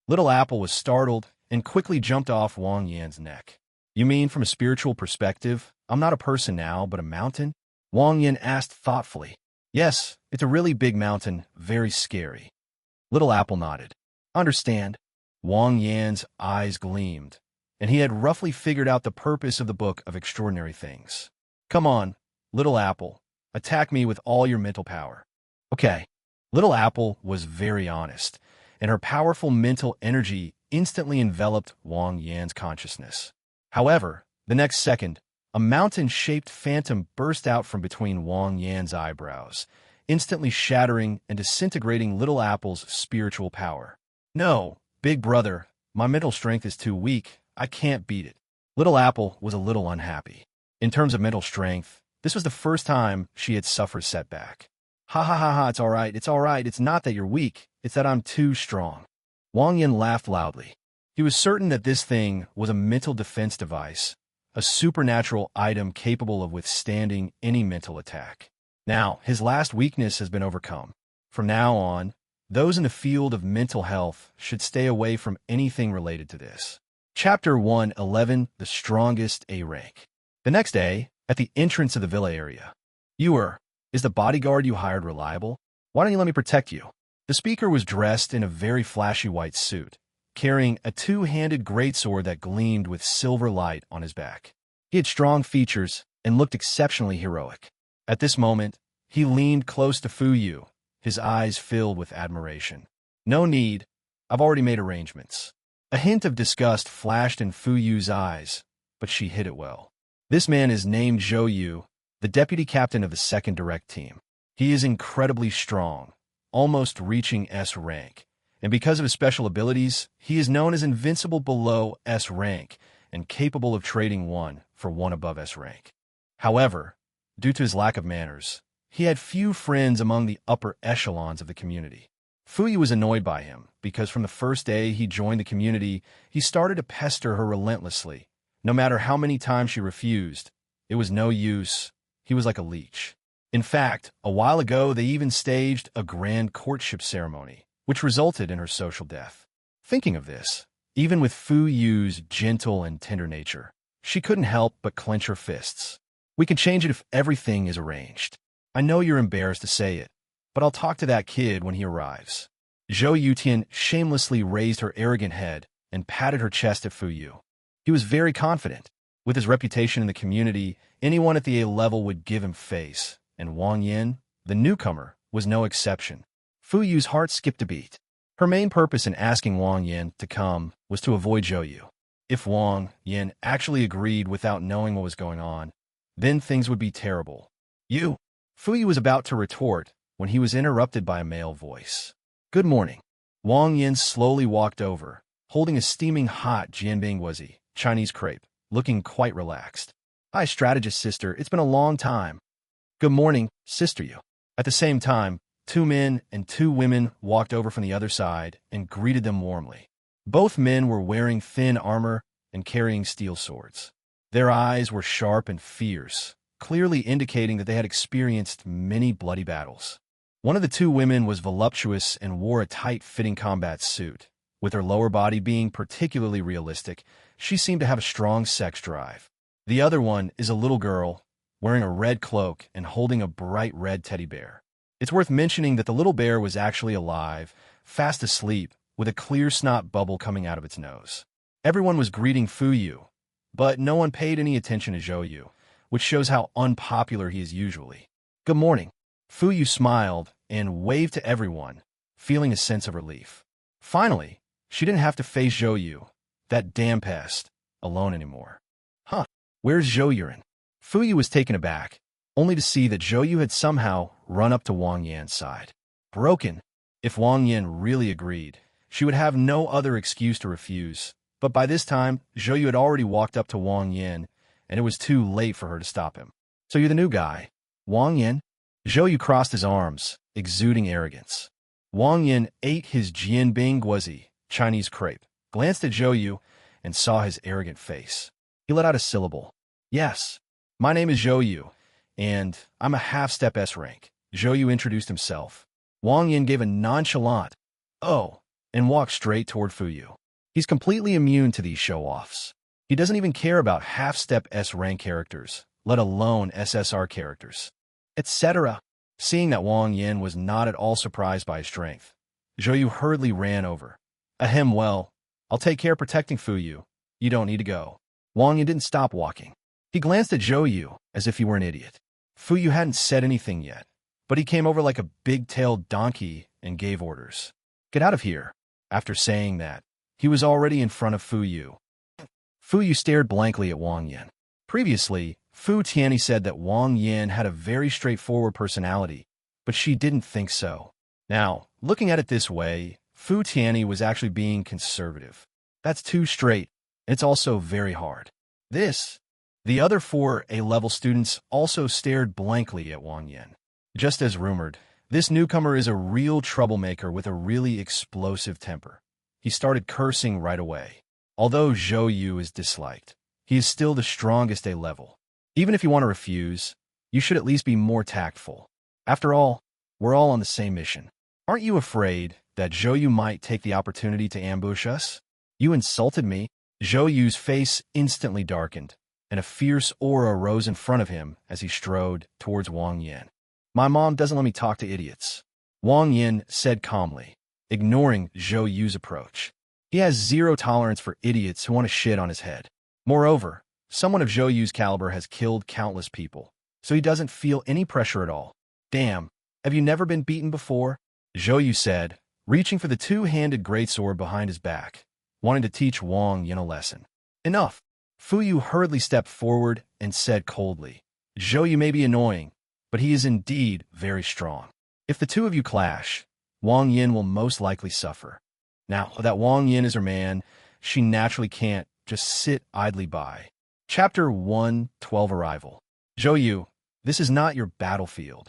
Little Apple was startled and quickly jumped off Wang Yan's neck. You mean from a spiritual perspective, I'm not a person now, but a mountain? Wang Yan asked thoughtfully. Yes, it's a really big mountain, very scary. Little Apple nodded. Understand? Wang Yan's eyes gleamed, and he had roughly figured out the purpose of the Book of Extraordinary Things. Come on, Little Apple, attack me with all your mental power. Okay. Little Apple was very honest, and her powerful mental energy instantly enveloped Wang Yan's consciousness. However, the next second, a mountain-shaped phantom burst out from between Wang Yan's eyebrows, instantly shattering and disintegrating Little Apple's spiritual power. No, big brother, my mental strength is too weak. I can't beat it. Little Apple was a little unhappy. In terms of mental strength, this was the first time she had suffered setback. Ha ha ha ha, it's all right, it's not that you're weak, it's that I'm too strong. Wang Yan laughed loudly. He was certain that this thing was a mental defense device, a supernatural item capable of withstanding any mental attack. Now, his last weakness has been overcome. From now on, those in the field of mental health should stay away from anything related to this. Chapter 111, The Strongest A Rank. The next day, at the entrance of the villa area. Is the bodyguard you hired reliable? Why don't you let me protect you? The speaker was dressed in a very flashy white suit, carrying a two-handed greatsword that gleamed with silver light on his back. He had strong features and looked exceptionally heroic. At this moment, he leaned close to Fu Yu, his eyes filled with admiration. No need, I've already made arrangements. A hint of disgust flashed in Fu Yu's eyes, but she hid it well. This man is named Zhou Yu, the deputy captain of the second direct team. He is incredibly strong, almost reaching S rank, and because of his special abilities, he is known as invincible below S rank and capable of trading one for one above S rank. However, due to his lack of manners, he had few friends among the upper echelons of the community. Fuyi was annoyed by him because from the first day he joined the community, he started to pester her relentlessly. No matter how many times she refused, it was no use. He was like a leech. In fact, a while ago they even staged a grand courtship ceremony, which resulted in her social death. Thinking of this, even with Fu Yu's gentle and tender nature, she couldn't help but clench her fists. We can change it if everything is arranged. I know you're embarrassed to say it, but I'll talk to that kid when he arrives. Zhou Yutian shamelessly raised her arrogant head and patted her chest at Fu Yu. He was very confident. With his reputation in the community, anyone at the A level would give him face, and Wang Yin, the newcomer, was no exception. Fu Yu's heart skipped a beat. Her main purpose in asking Wang Yin to come was to avoid Zhou Yu. If Wang Yin actually agreed without knowing what was going on, then things would be terrible. You! Fu Yu was about to retort when he was interrupted by a male voice. Good morning. Wang Yin slowly walked over, holding a steaming hot jianbing Chinese crepe, looking quite relaxed. Hi, strategist sister, it's been a long time. Good morning, sister Yu. At the same time, 2 men and 2 women walked over from the other side and greeted them warmly. Both men were wearing thin armor and carrying steel swords. Their eyes were sharp and fierce, clearly indicating that they had experienced many bloody battles. One of the 2 women was voluptuous and wore a tight-fitting combat suit. With her lower body being particularly realistic, she seemed to have a strong sex drive. The other one is a little girl, wearing a red cloak and holding a bright red teddy bear. It's worth mentioning that the little bear was actually alive, fast asleep, with a clear snot bubble coming out of its nose. Everyone was greeting Fu Yu, but no one paid any attention to Zhou Yu, which shows how unpopular he is usually. Good morning. Fu Yu smiled and waved to everyone, feeling a sense of relief. Finally, she didn't have to face Zhou Yu, that damn pest, alone anymore. Huh, where's Zhou Yuan? Fu Yu was taken aback, only to see that Zhou Yu had somehow run up to Wang Yan's side. Broken. If Wang Yan really agreed, she would have no other excuse to refuse. But by this time, Zhou Yu had already walked up to Wang Yan, and it was too late for her to stop him. So you're the new guy, Wang Yan? Zhou Yu crossed his arms, exuding arrogance. Wang Yan ate his jianbing Chinese crepe, glanced at Zhou Yu, and saw his arrogant face. He let out a syllable. Yes, my name is Zhou Yu, and I'm a half-step S rank. Zhou Yu introduced himself. Wang Yan gave a nonchalant, oh, and walked straight toward Fu Yu. He's completely immune to these show-offs. He doesn't even care about half-step S rank characters, let alone SSR characters, etc. Seeing that Wang Yan was not at all surprised by his strength, Zhou Yu hurriedly ran over. Ahem, well, I'll take care of protecting Fu Yu. You don't need to go. Wang Yan didn't stop walking. He glanced at Zhou Yu as if he were an idiot. Fu Yu hadn't said anything yet, but he came over like a big-tailed donkey and gave orders. Get out of here. After saying that, he was already in front of Fu Yu. Fu Yu stared blankly at Wang Yan. Previously, Fu Tianyi said that Wang Yan had a very straightforward personality, but she didn't think so. Now, looking at it this way, Fu Tianyi was actually being conservative. That's too straight, and it's also very hard. The other 4 A-level students also stared blankly at Wang Yan. Just as rumored, this newcomer is a real troublemaker with a really explosive temper. He started cursing right away. Although Zhou Yu is disliked, he is still the strongest A-level. Even if you want to refuse, you should at least be more tactful. After all, we're all on the same mission. Aren't you afraid that Zhou Yu might take the opportunity to ambush us? You insulted me. Zhou Yu's face instantly darkened, and a fierce aura rose in front of him as he strode towards Wang Yan. My mom doesn't let me talk to idiots, Wang Yan said calmly, ignoring Zhou Yu's approach. He has zero tolerance for idiots who want to shit on his head. Moreover, someone of Zhou Yu's caliber has killed countless people, so he doesn't feel any pressure at all. Damn, have you never been beaten before? Zhou Yu said, reaching for the 2-handed greatsword behind his back, wanting to teach Wang Yan a lesson. Enough. Fu Yu hurriedly stepped forward and said coldly, Zhou Yu may be annoying, but he is indeed very strong. If the 2 of you clash, Wang Yan will most likely suffer. Now that Wang Yan is her man, she naturally can't just sit idly by. Chapter 112 Arrival. Zhou Yu, this is not your battlefield,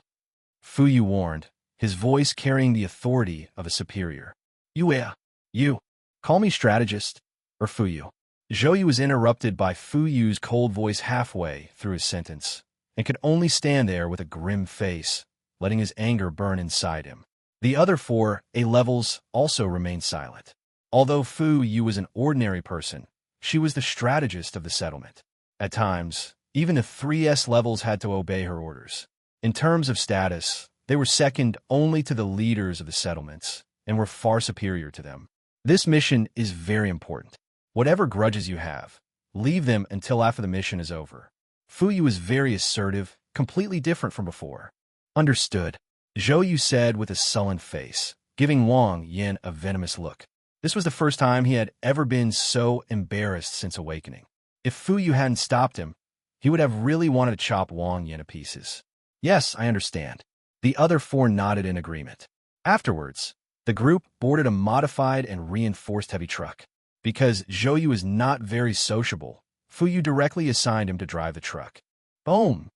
Fu Yu warned, his voice carrying the authority of a superior. You. Call me strategist, or Fu Yu. Zhou Yu was interrupted by Fu Yu's cold voice halfway through his sentence, and could only stand there with a grim face, letting his anger burn inside him. The other 4 A-levels also remained silent. Although Fu Yu was an ordinary person, she was the strategist of the settlement. At times, even the 3 S-levels had to obey her orders. In terms of status, they were second only to the leaders of the settlements and were far superior to them. This mission is very important. Whatever grudges you have, leave them until after the mission is over. Fu Yu is very assertive, completely different from before. Understood, Zhou Yu said with a sullen face, giving Wang Yin a venomous look. This was the first time he had ever been so embarrassed since awakening. If Fu Yu hadn't stopped him, he would have really wanted to chop Wang Yin to pieces. Yes, I understand. The other 4 nodded in agreement. Afterwards, the group boarded a modified and reinforced heavy truck. Because Zhou Yu is not very sociable, Fu Yu directly assigned him to drive the truck. Boom!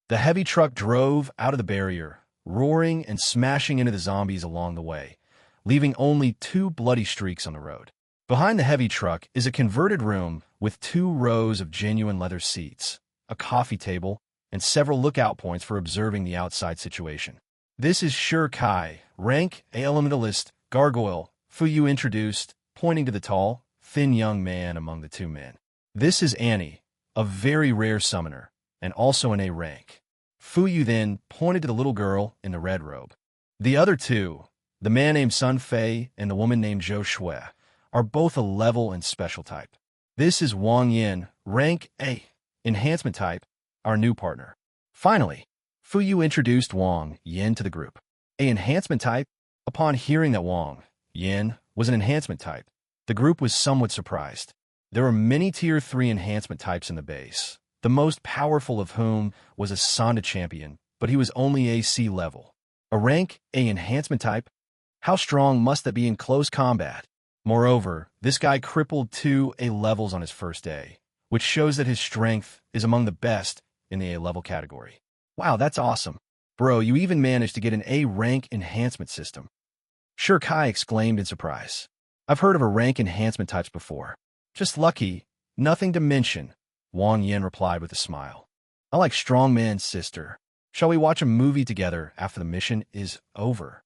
The heavy truck drove out of the barrier, roaring and smashing into the zombies along the way, leaving only 2 bloody streaks on the road. Behind the heavy truck is a converted room with 2 rows of genuine leather seats, a coffee table, and several lookout points for observing the outside situation. This is Sure Kai, rank A elementalist, gargoyle, Fu Yu introduced, pointing to the tall, thin young man among the 2 men. This is Annie, a very rare summoner, and also an A rank. Fu Yu then pointed to the little girl in the red robe. The other 2, the man named Sun Fei and the woman named Zhou Shui, are both a level and special type. This is Wang Yin, rank A, enhancement type, our new partner. Finally, Fu Yu introduced Wang Yin to the group. A enhancement type. Upon hearing that Wang Yin was an enhancement type, the group was somewhat surprised. There were many Tier 3 enhancement types in the base, the most powerful of whom was a Sonda champion, but he was only AC level. A rank A enhancement type? How strong must that be in close combat? Moreover, this guy crippled 2 A levels on his first day, which shows that his strength is among the best in the A level category. Wow, that's awesome. Bro, you even managed to get an A rank enhancement system. Sure Kai exclaimed in surprise. I've heard of a rank enhancement types before. Just lucky, nothing to mention, Wang Yin replied with a smile. I like strongman's sister. Shall we watch a movie together after the mission is over?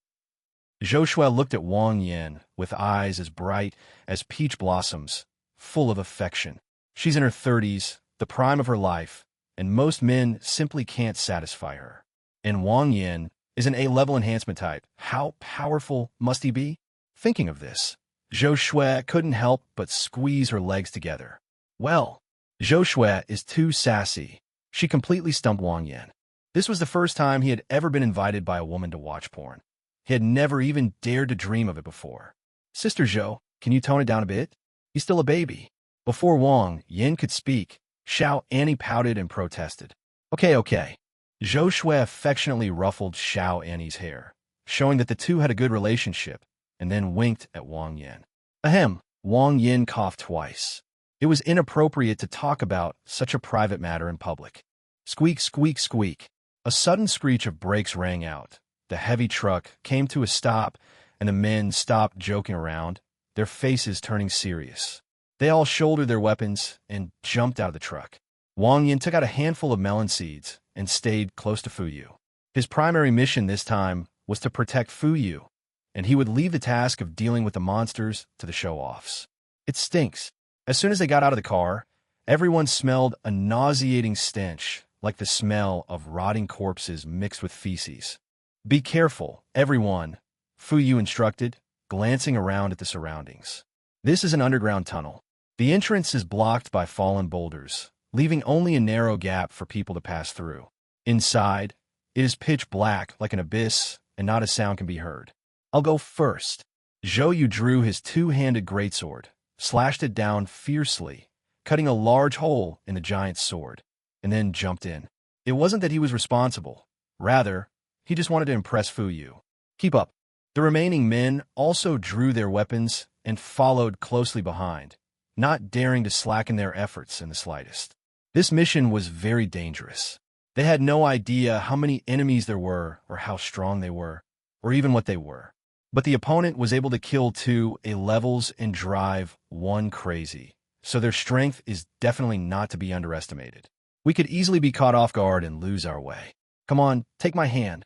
Zhou Shui looked at Wang Yin with eyes as bright as peach blossoms, full of affection. She's in her 30s, the prime of her life, and most men simply can't satisfy her. And Wang Yin is an A-level enhancement type. How powerful must he be? Thinking of this, Zhou Shui couldn't help but squeeze her legs together. Well, Zhou Shui is too sassy. She completely stumped Wang Yin. This was the first time he had ever been invited by a woman to watch porn. He had never even dared to dream of it before. Sister Zhou, can you tone it down a bit? He's still a baby. Before Wang Yin could speak, Xiao Annie pouted and protested. Okay. Zhou Shui affectionately ruffled Xiao Annie's hair, showing that the 2 had a good relationship, and then winked at Wang Yin. Ahem, Wang Yin coughed twice. It was inappropriate to talk about such a private matter in public. Squeak, squeak, squeak. A sudden screech of brakes rang out. The heavy truck came to a stop, and the men stopped joking around, their faces turning serious. They all shouldered their weapons and jumped out of the truck. Wang Yin took out a handful of melon seeds and stayed close to Fu Yu. His primary mission this time was to protect Fu Yu, and he would leave the task of dealing with the monsters to the show-offs. It stinks. As soon as they got out of the car, everyone smelled a nauseating stench, like the smell of rotting corpses mixed with feces. Be careful, everyone, Fu Yu instructed, glancing around at the surroundings. This is an underground tunnel. The entrance is blocked by fallen boulders, leaving only a narrow gap for people to pass through. Inside, it is pitch black like an abyss, and not a sound can be heard. I'll go first. Zhou Yu drew his 2-handed greatsword, slashed it down fiercely, cutting a large hole in the giant's sword, and then jumped in. It wasn't that he was responsible. Rather, he just wanted to impress Fu Yu. Keep up. The remaining men also drew their weapons and followed closely behind, not daring to slacken their efforts in the slightest. This mission was very dangerous. They had no idea how many enemies there were, or how strong they were, or even what they were. But the opponent was able to kill 2 A-levels and drive 1 crazy, so their strength is definitely not to be underestimated. We could easily be caught off guard and lose our way. Come on, take my hand.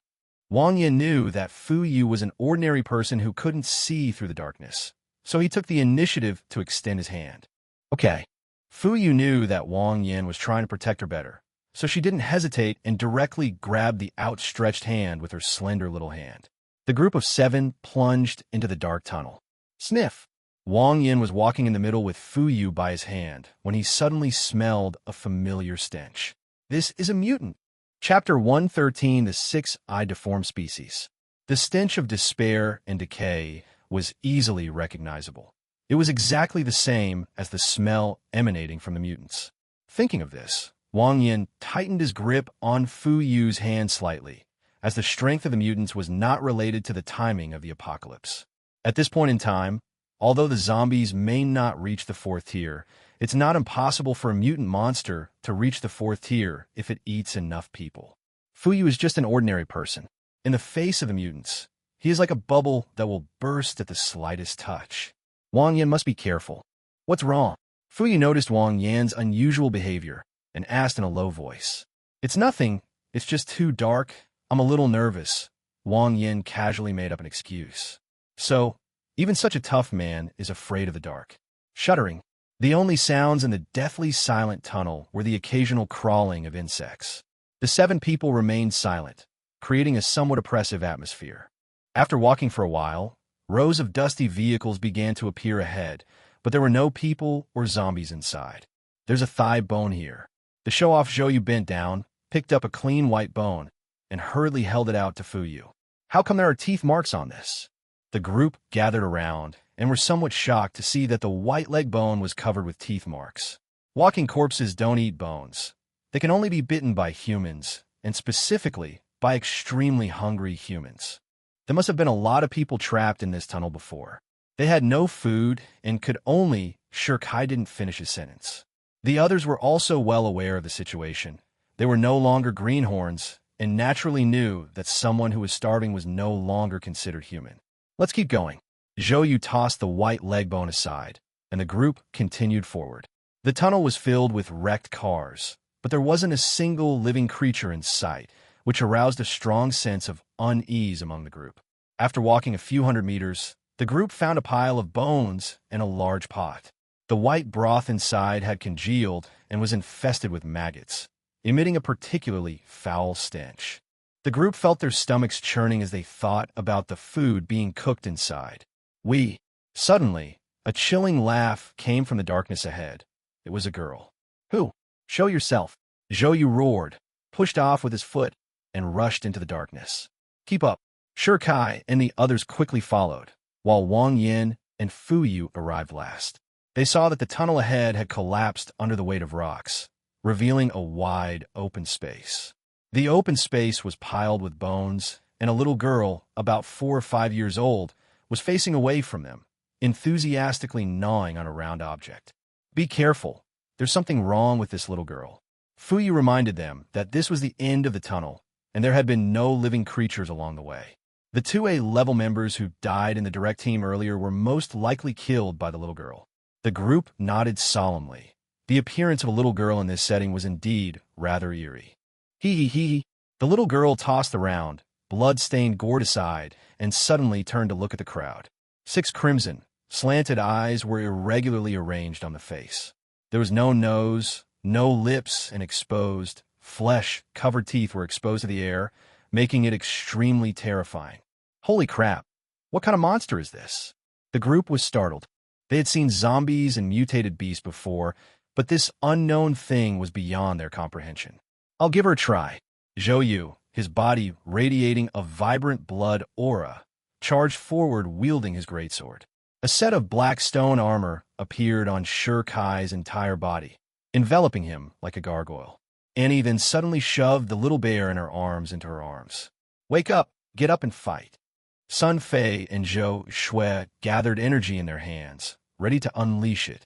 Wang Yin knew that Fu Yu was an ordinary person who couldn't see through the darkness, so he took the initiative to extend his hand. Okay. Fu Yu knew that Wang Yin was trying to protect her better, so she didn't hesitate and directly grabbed the outstretched hand with her slender little hand. The group of 7 plunged into the dark tunnel. Sniff! Wang Yin was walking in the middle with Fu Yu by his hand when he suddenly smelled a familiar stench. This is a mutant. Chapter 113, The Six-Eyed Deformed Species. The stench of despair and decay was easily recognizable. It was exactly the same as the smell emanating from the mutants. Thinking of this, Wang Yin tightened his grip on Fu Yu's hand slightly, as the strength of the mutants was not related to the timing of the apocalypse. At this point in time, although the zombies may not reach the 4th tier, it's not impossible for a mutant monster to reach the 4th tier if it eats enough people. Fu Yu is just an ordinary person. In the face of the mutants, he is like a bubble that will burst at the slightest touch. Wang Yin must be careful. What's wrong? Fu Yu noticed Wang Yan's unusual behavior and asked in a low voice. It's nothing. It's just too dark. I'm a little nervous. Wang Yin casually made up an excuse. So, even such a tough man is afraid of the dark. Shuddering. The only sounds in the deathly silent tunnel were the occasional crawling of insects. The 7 people remained silent, creating a somewhat oppressive atmosphere. After walking for a while, rows of dusty vehicles began to appear ahead, but there were no people or zombies inside. There's a thigh bone here. The show-off Zhou Yu bent down, picked up a clean white bone, and hurriedly held it out to Fu Yu. How come there are teeth marks on this? The group gathered around and were somewhat shocked to see that the white leg bone was covered with teeth marks. Walking corpses don't eat bones. They can only be bitten by humans, and specifically by extremely hungry humans. There must have been a lot of people trapped in this tunnel before. They had no food and could only— Sure, Kai didn't finish his sentence. The others were also well aware of the situation. They were no longer greenhorns and naturally knew that someone who was starving was no longer considered human. Let's keep going. Zhou Yu tossed the white leg bone aside, and the group continued forward. The tunnel was filled with wrecked cars, but there wasn't a single living creature in sight, which aroused a strong sense of unease among the group. After walking a few hundred meters, the group found a pile of bones and a large pot. The white broth inside had congealed and was infested with maggots, emitting a particularly foul stench. The group felt their stomachs churning as they thought about the food being cooked inside. Suddenly, a chilling laugh came from the darkness ahead. It was a girl. Who? Show yourself. Zhou Yu roared, pushed off with his foot, and rushed into the darkness. Keep up. Sure Kai and the others quickly followed, while Wang Yin and Fu Yu arrived last. They saw that the tunnel ahead had collapsed under the weight of rocks, revealing a wide, open space. The open space was piled with bones, and a little girl, about 4 or 5 years old, was facing away from them, enthusiastically gnawing on a round object. Be careful. There's something wrong with this little girl. Fu Yu reminded them that this was the end of the tunnel, and there had been no living creatures along the way. The 2A level members who died in the direct team earlier were most likely killed by the little girl. The group nodded solemnly. The appearance of a little girl in this setting was indeed rather eerie. Hee. The little girl tossed around, blood-stained gourd aside, and suddenly turned to look at the crowd. 6 crimson, slanted eyes were irregularly arranged on the face. There was no nose, no lips, and exposed, flesh-covered teeth were exposed to the air, making it extremely terrifying. Holy crap! What kind of monster is this? The group was startled. They had seen zombies and mutated beasts before, but this unknown thing was beyond their comprehension. I'll give her a try. Zhou Yu, his body radiating a vibrant blood aura, charged forward wielding his greatsword. A set of black stone armor appeared on Sure Kai's entire body, enveloping him like a gargoyle. Annie then suddenly shoved the little bear in her arms into her arms. Wake up, get up and fight. Sun Fei and Zhou Shui gathered energy in their hands, ready to unleash it.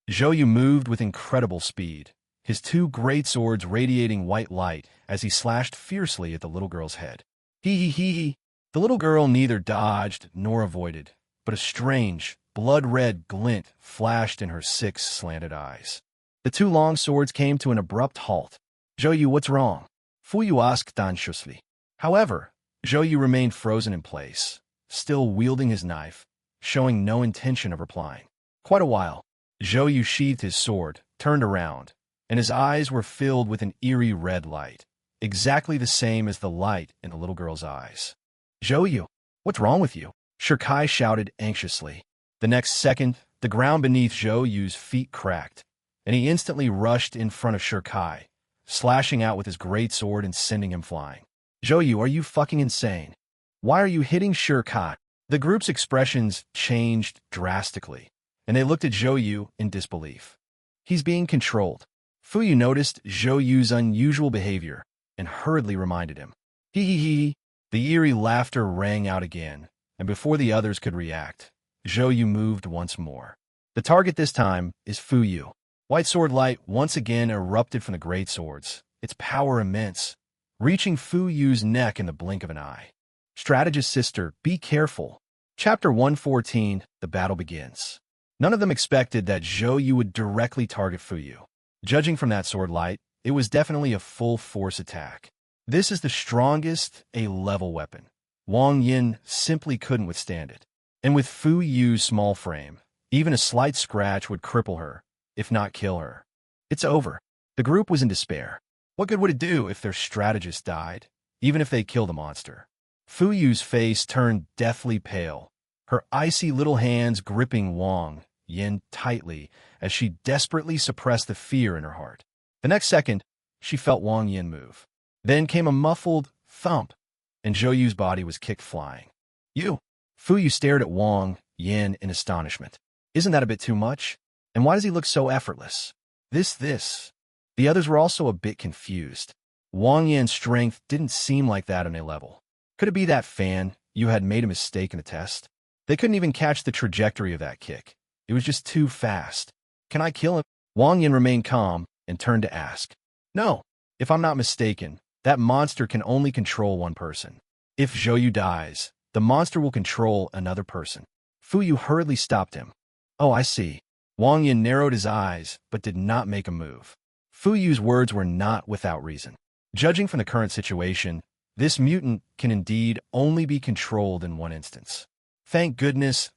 Zhou Yu moved with incredible speed, his 2 great swords radiating white light as he slashed fiercely at the little girl's head. Hee. The little girl neither dodged nor avoided, but a strange, blood-red glint flashed in her 6 slanted eyes. The two long swords came to an abrupt halt. Zhou Yu, what's wrong? Fu Yu asked anxiously. However, Zhou Yu remained frozen in place, still wielding his knife, showing no intention of replying. Quite a while, Zhou Yu sheathed his sword, turned around, and his eyes were filled with an eerie red light, exactly the same as the light in the little girl's eyes. Zhou Yu, what's wrong with you? Shikai shouted anxiously. The next second, the ground beneath Zhou Yu's feet cracked, and he instantly rushed in front of Shikai, slashing out with his great sword and sending him flying. Zhou Yu, are you fucking insane? Why are you hitting Shikai? The group's expressions changed drastically, and they looked at Zhou Yu in disbelief. He's being controlled. Fu Yu noticed Zhou Yu's unusual behavior and hurriedly reminded him. Hee hee hee. The eerie laughter rang out again, and before the others could react, Zhou Yu moved once more. The target this time is Fu Yu. White sword light once again erupted from the great swords, its power immense, reaching Fu Yu's neck in the blink of an eye. Strategist sister, be careful. Chapter 114, the battle begins. None of them expected that Zhou Yu would directly target Fu Yu. Judging from that sword light, it was definitely a full-force attack. This is the strongest A-level weapon. Wang Yin simply couldn't withstand it. And with Fu Yu's small frame, even a slight scratch would cripple her, if not kill her. It's over. The group was in despair. What good would it do if their strategist died, even if they killed the monster? Fu Yu's face turned deathly pale, her icy little hands gripping Wang Yin tightly as she desperately suppressed the fear in her heart. The next second, she felt Wang Yin move. Then came a muffled thump, and Zhou Yu's body was kicked flying. You! Fu Yu stared at Wang Yin in astonishment. Isn't that a bit too much? And why does he look so effortless? This. The others were also a bit confused. Wang Yin's strength didn't seem like that on a level. Could it be that Fan Yu had made a mistake in the test? They couldn't even catch the trajectory of that kick. It was just too fast. Can I kill him? Wang Yin remained calm and turned to ask. No. If I'm not mistaken, that monster can only control one person. If Zhou Yu dies, the monster will control another person. Fu Yu hurriedly stopped him. Oh, I see. Wang Yin narrowed his eyes, but did not make a move. Fu Yu's words were not without reason. Judging from the current situation, this mutant can indeed only be controlled in one instance. Thank goodness.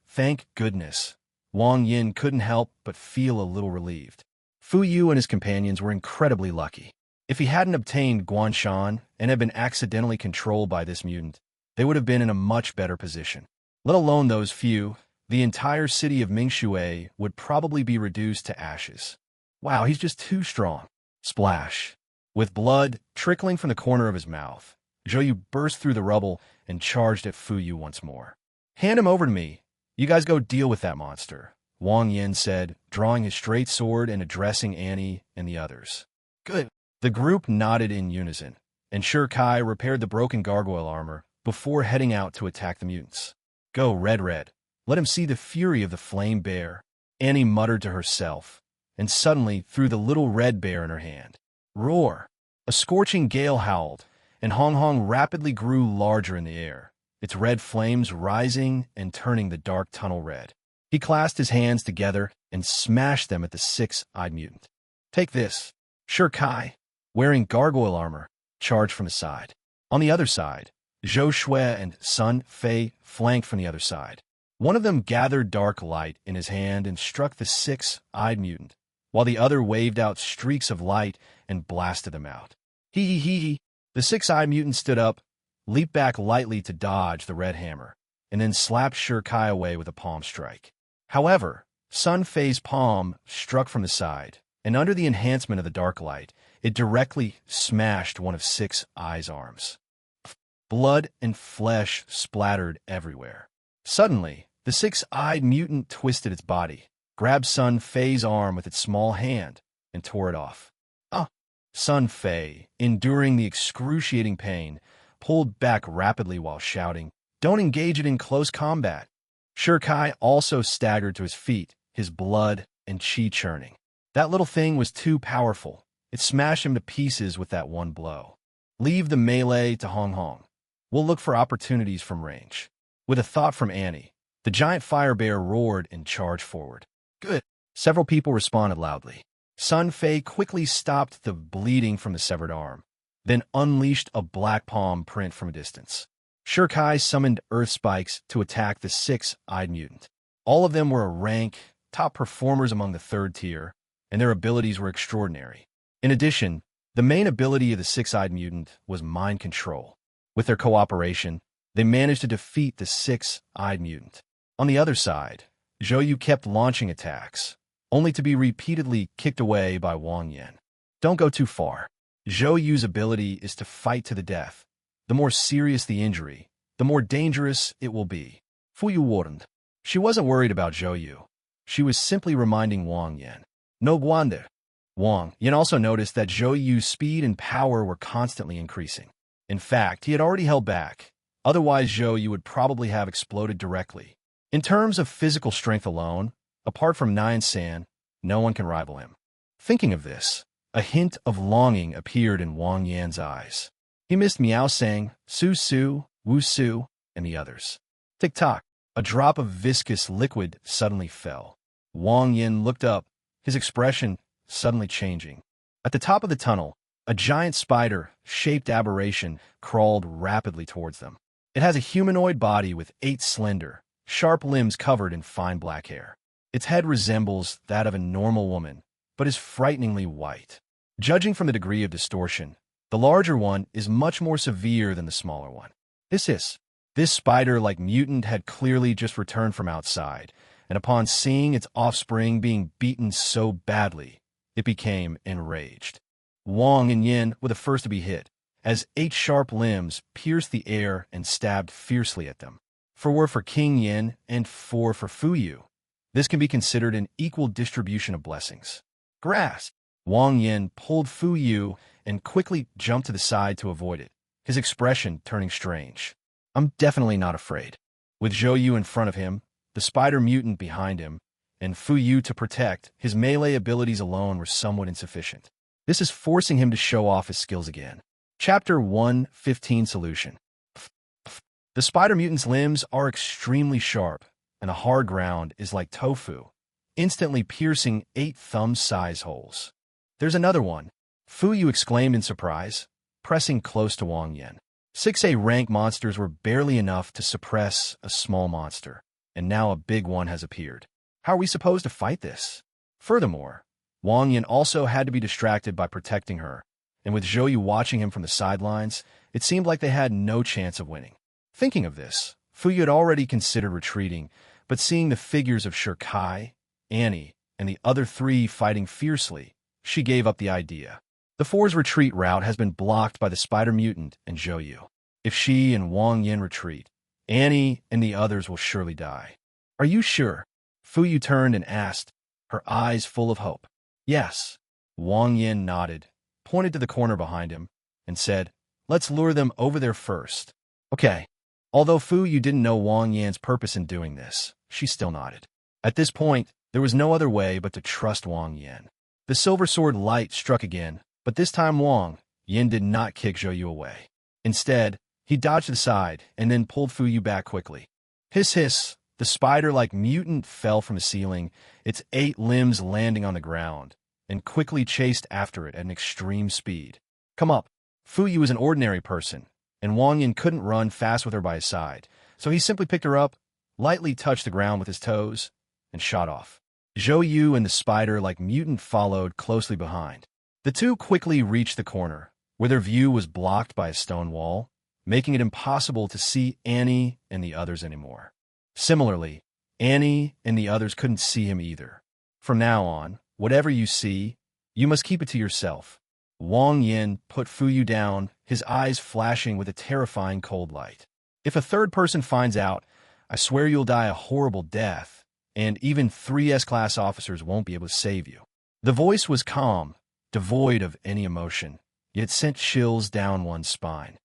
Wang Yin couldn't help but feel a little relieved. Fu Yu and his companions were incredibly lucky. If he hadn't obtained Guanshan and had been accidentally controlled by this mutant, they would have been in a much better position. Let alone those few, the entire city of Mingshui would probably be reduced to ashes. Wow, he's just too strong. Splash. With blood trickling from the corner of his mouth, Zhou Yu burst through the rubble and charged at Fu Yu once more. Hand him over to me. You guys go deal with that monster, Wang Yin said, drawing his straight sword and addressing Annie and the others. Good. The group nodded in unison, and Shikai repaired the broken gargoyle armor before heading out to attack the mutants. Go, Red. Let him see the fury of the flame bear, Annie muttered to herself, and suddenly threw the little red bear in her hand. Roar! A scorching gale howled, and Hong Hong rapidly grew larger in the air, its red flames rising and turning the dark tunnel red. He clasped his hands together and smashed them at the six-eyed mutant. Take this. Shikai, wearing gargoyle armor, charged from his side. On the other side, Zhou Shui and Sun Fei flanked from the other side. One of them gathered dark light in his hand and struck the six-eyed mutant, while the other waved out streaks of light and blasted them out. Hee. The six-eyed mutant stood up, leaped back lightly to dodge the red hammer, and then slapped Shikai away with a palm strike. However, Sun Fei's palm struck from the side, and under the enhancement of the dark light, it directly smashed one of Six Eyes' arms. Blood and flesh splattered everywhere. Suddenly, the six-eyed mutant twisted its body, grabbed Sun Fei's arm with its small hand, and tore it off. Sun Fei, enduring the excruciating pain, pulled back rapidly while shouting, "Don't engage it in close combat." Shikai also staggered to his feet, his blood and qi churning. That little thing was too powerful. It smashed him to pieces with that one blow. Leave the melee to Hong Hong. We'll look for opportunities from range. With a thought from Annie, the giant fire bear roared and charged forward. Good. Several people responded loudly. Sun Fei quickly stopped the bleeding from the severed arm, then unleashed a black palm print from a distance. Shirkai summoned earth spikes to attack the six-eyed mutant. All of them were rank top performers among the third tier, and their abilities were extraordinary. In addition, the main ability of the six-eyed mutant was mind control. With their cooperation, they managed to defeat the six-eyed mutant. On the other side, Zhou Yu kept launching attacks, only to be repeatedly kicked away by Wang Yan. Don't go too far. Zhou Yu's ability is to fight to the death. The more serious the injury, the more dangerous it will be. Fu Yu warned. She wasn't worried about Zhou Yu. She was simply reminding Wang Yan. No guande. Wang Yan also noticed that Zhou Yu's speed and power were constantly increasing. In fact, he had already held back. Otherwise, Zhou Yu would probably have exploded directly. In terms of physical strength alone, apart from Nyan San, no one can rival him. Thinking of this, a hint of longing appeared in Wang Yan's eyes. He missed Miao Sang, Su Su, Wu Su, and the others. Tick-tock, a drop of viscous liquid suddenly fell. Wang Yan looked up, his expression suddenly changing. At the top of the tunnel, a giant spider-shaped aberration crawled rapidly towards them. It has a humanoid body with 8 slender, sharp limbs covered in fine black hair. Its head resembles that of a normal woman, but is frighteningly white. Judging from the degree of distortion, the larger one is much more severe than the smaller one. This spider-like mutant had clearly just returned from outside, and upon seeing its offspring being beaten so badly, it became enraged. Wang and Yin were the first to be hit, as 8 sharp limbs pierced the air and stabbed fiercely at them. 4 for King Yin and 4 for Fu Yu. This can be considered an equal distribution of blessings. Grass! Wang Yin pulled Fu Yu and quickly jumped to the side to avoid it, his expression turning strange. I'm definitely not afraid. With Zhou Yu in front of him, the spider mutant behind him, and Fu Yu to protect, his melee abilities alone were somewhat insufficient. This is forcing him to show off his skills again. Chapter 1:15 Solution. The spider mutant's limbs are extremely sharp, and the hard ground is like tofu, instantly piercing 8 thumb-size holes. There's another one, Fu Yu exclaimed in surprise, pressing close to Wang Yan. 6A rank monsters were barely enough to suppress a small monster, and now a big one has appeared. How are we supposed to fight this? Furthermore, Wang Yan also had to be distracted by protecting her, and with Zhou Yu watching him from the sidelines, it seemed like they had no chance of winning. Thinking of this, Fu Yu had already considered retreating, but seeing the figures of Shirkai, Annie, and the other 3 fighting fiercely, she gave up the idea. The 4's retreat route has been blocked by the spider mutant and Zhou Yu. If she and Wang Yan retreat, Annie and the others will surely die. Are you sure? Fu Yu turned and asked, her eyes full of hope. Yes. Wang Yan nodded, pointed to the corner behind him, and said, let's lure them over there first. Okay. Although Fu Yu didn't know Wang Yan's purpose in doing this, she still nodded. At this point, there was no other way but to trust Wang Yan. The silver sword light struck again, but this time Wang Yan did not kick Zhou Yu away. Instead, he dodged aside and then pulled Fu Yu back quickly. Hiss hiss, the spider-like mutant fell from the ceiling, its 8 limbs landing on the ground, and quickly chased after it at an extreme speed. Come up. Fu Yu was an ordinary person, and Wang Yan couldn't run fast with her by his side, so he simply picked her up, lightly touched the ground with his toes, and shot off. Zhou Yu and the spider-like mutant followed closely behind. The 2 quickly reached the corner, where their view was blocked by a stone wall, making it impossible to see Annie and the others anymore. Similarly, Annie and the others couldn't see him either. From now on, whatever you see, you must keep it to yourself. Wang Yan put Fu Yu down, his eyes flashing with a terrifying cold light. If a third person finds out, I swear you'll die a horrible death, and even 3 S-class officers won't be able to save you. The voice was calm, devoid of any emotion, yet sent chills down one's spine.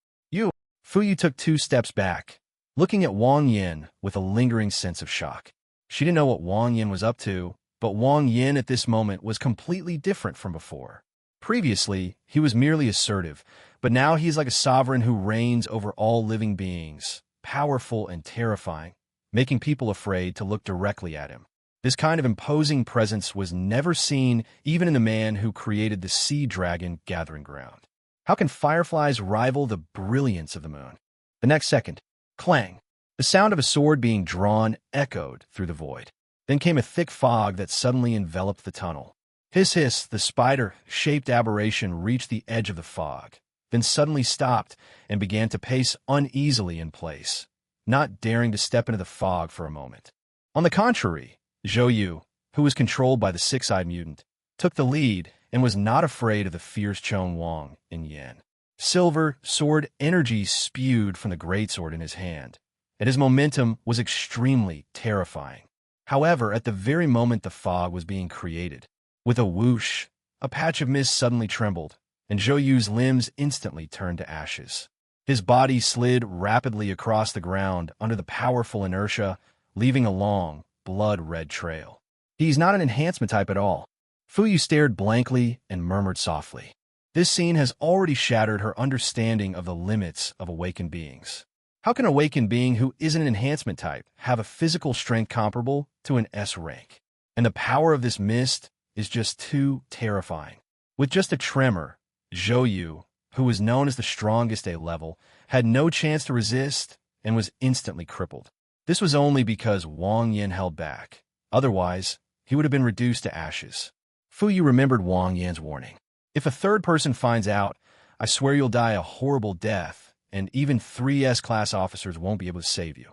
Fu Yu took 2 steps back, looking at Wang Yan with a lingering sense of shock. She didn't know what Wang Yan was up to, but Wang Yan at this moment was completely different from before. Previously, he was merely assertive, but now he is like a sovereign who reigns over all living beings, powerful and terrifying, making people afraid to look directly at him. This kind of imposing presence was never seen even in the man who created the sea dragon gathering ground. How can fireflies rival the brilliance of the moon? The next second, clang. The sound of a sword being drawn echoed through the void. Then came a thick fog that suddenly enveloped the tunnel. Hiss hiss, the spider-shaped aberration reached the edge of the fog, then suddenly stopped and began to pace uneasily in place, not daring to step into the fog for a moment. On the contrary, Zhou Yu, who was controlled by the six-eyed mutant, took the lead and was not afraid of the fierce Chong Wang in Yen. Silver sword energy spewed from the greatsword in his hand, and his momentum was extremely terrifying. However, at the very moment the fog was being created, with a whoosh, a patch of mist suddenly trembled, and Zhou Yu's limbs instantly turned to ashes. His body slid rapidly across the ground under the powerful inertia, leaving a long, blood-red trail. He's not an enhancement type at all. Fuyu stared blankly and murmured softly. This scene has already shattered her understanding of the limits of awakened beings. How can an awakened being who isn't an enhancement type have a physical strength comparable to an S rank? And the power of this mist is just too terrifying. With just a tremor, Zhou Yu, who was known as the strongest A level, had no chance to resist and was instantly crippled. This was only because Wang Yan held back. Otherwise, he would have been reduced to ashes. Fuyu remembered Wang Yan's warning. If a third person finds out, I swear you'll die a horrible death, and even 3 S-class officers won't be able to save you.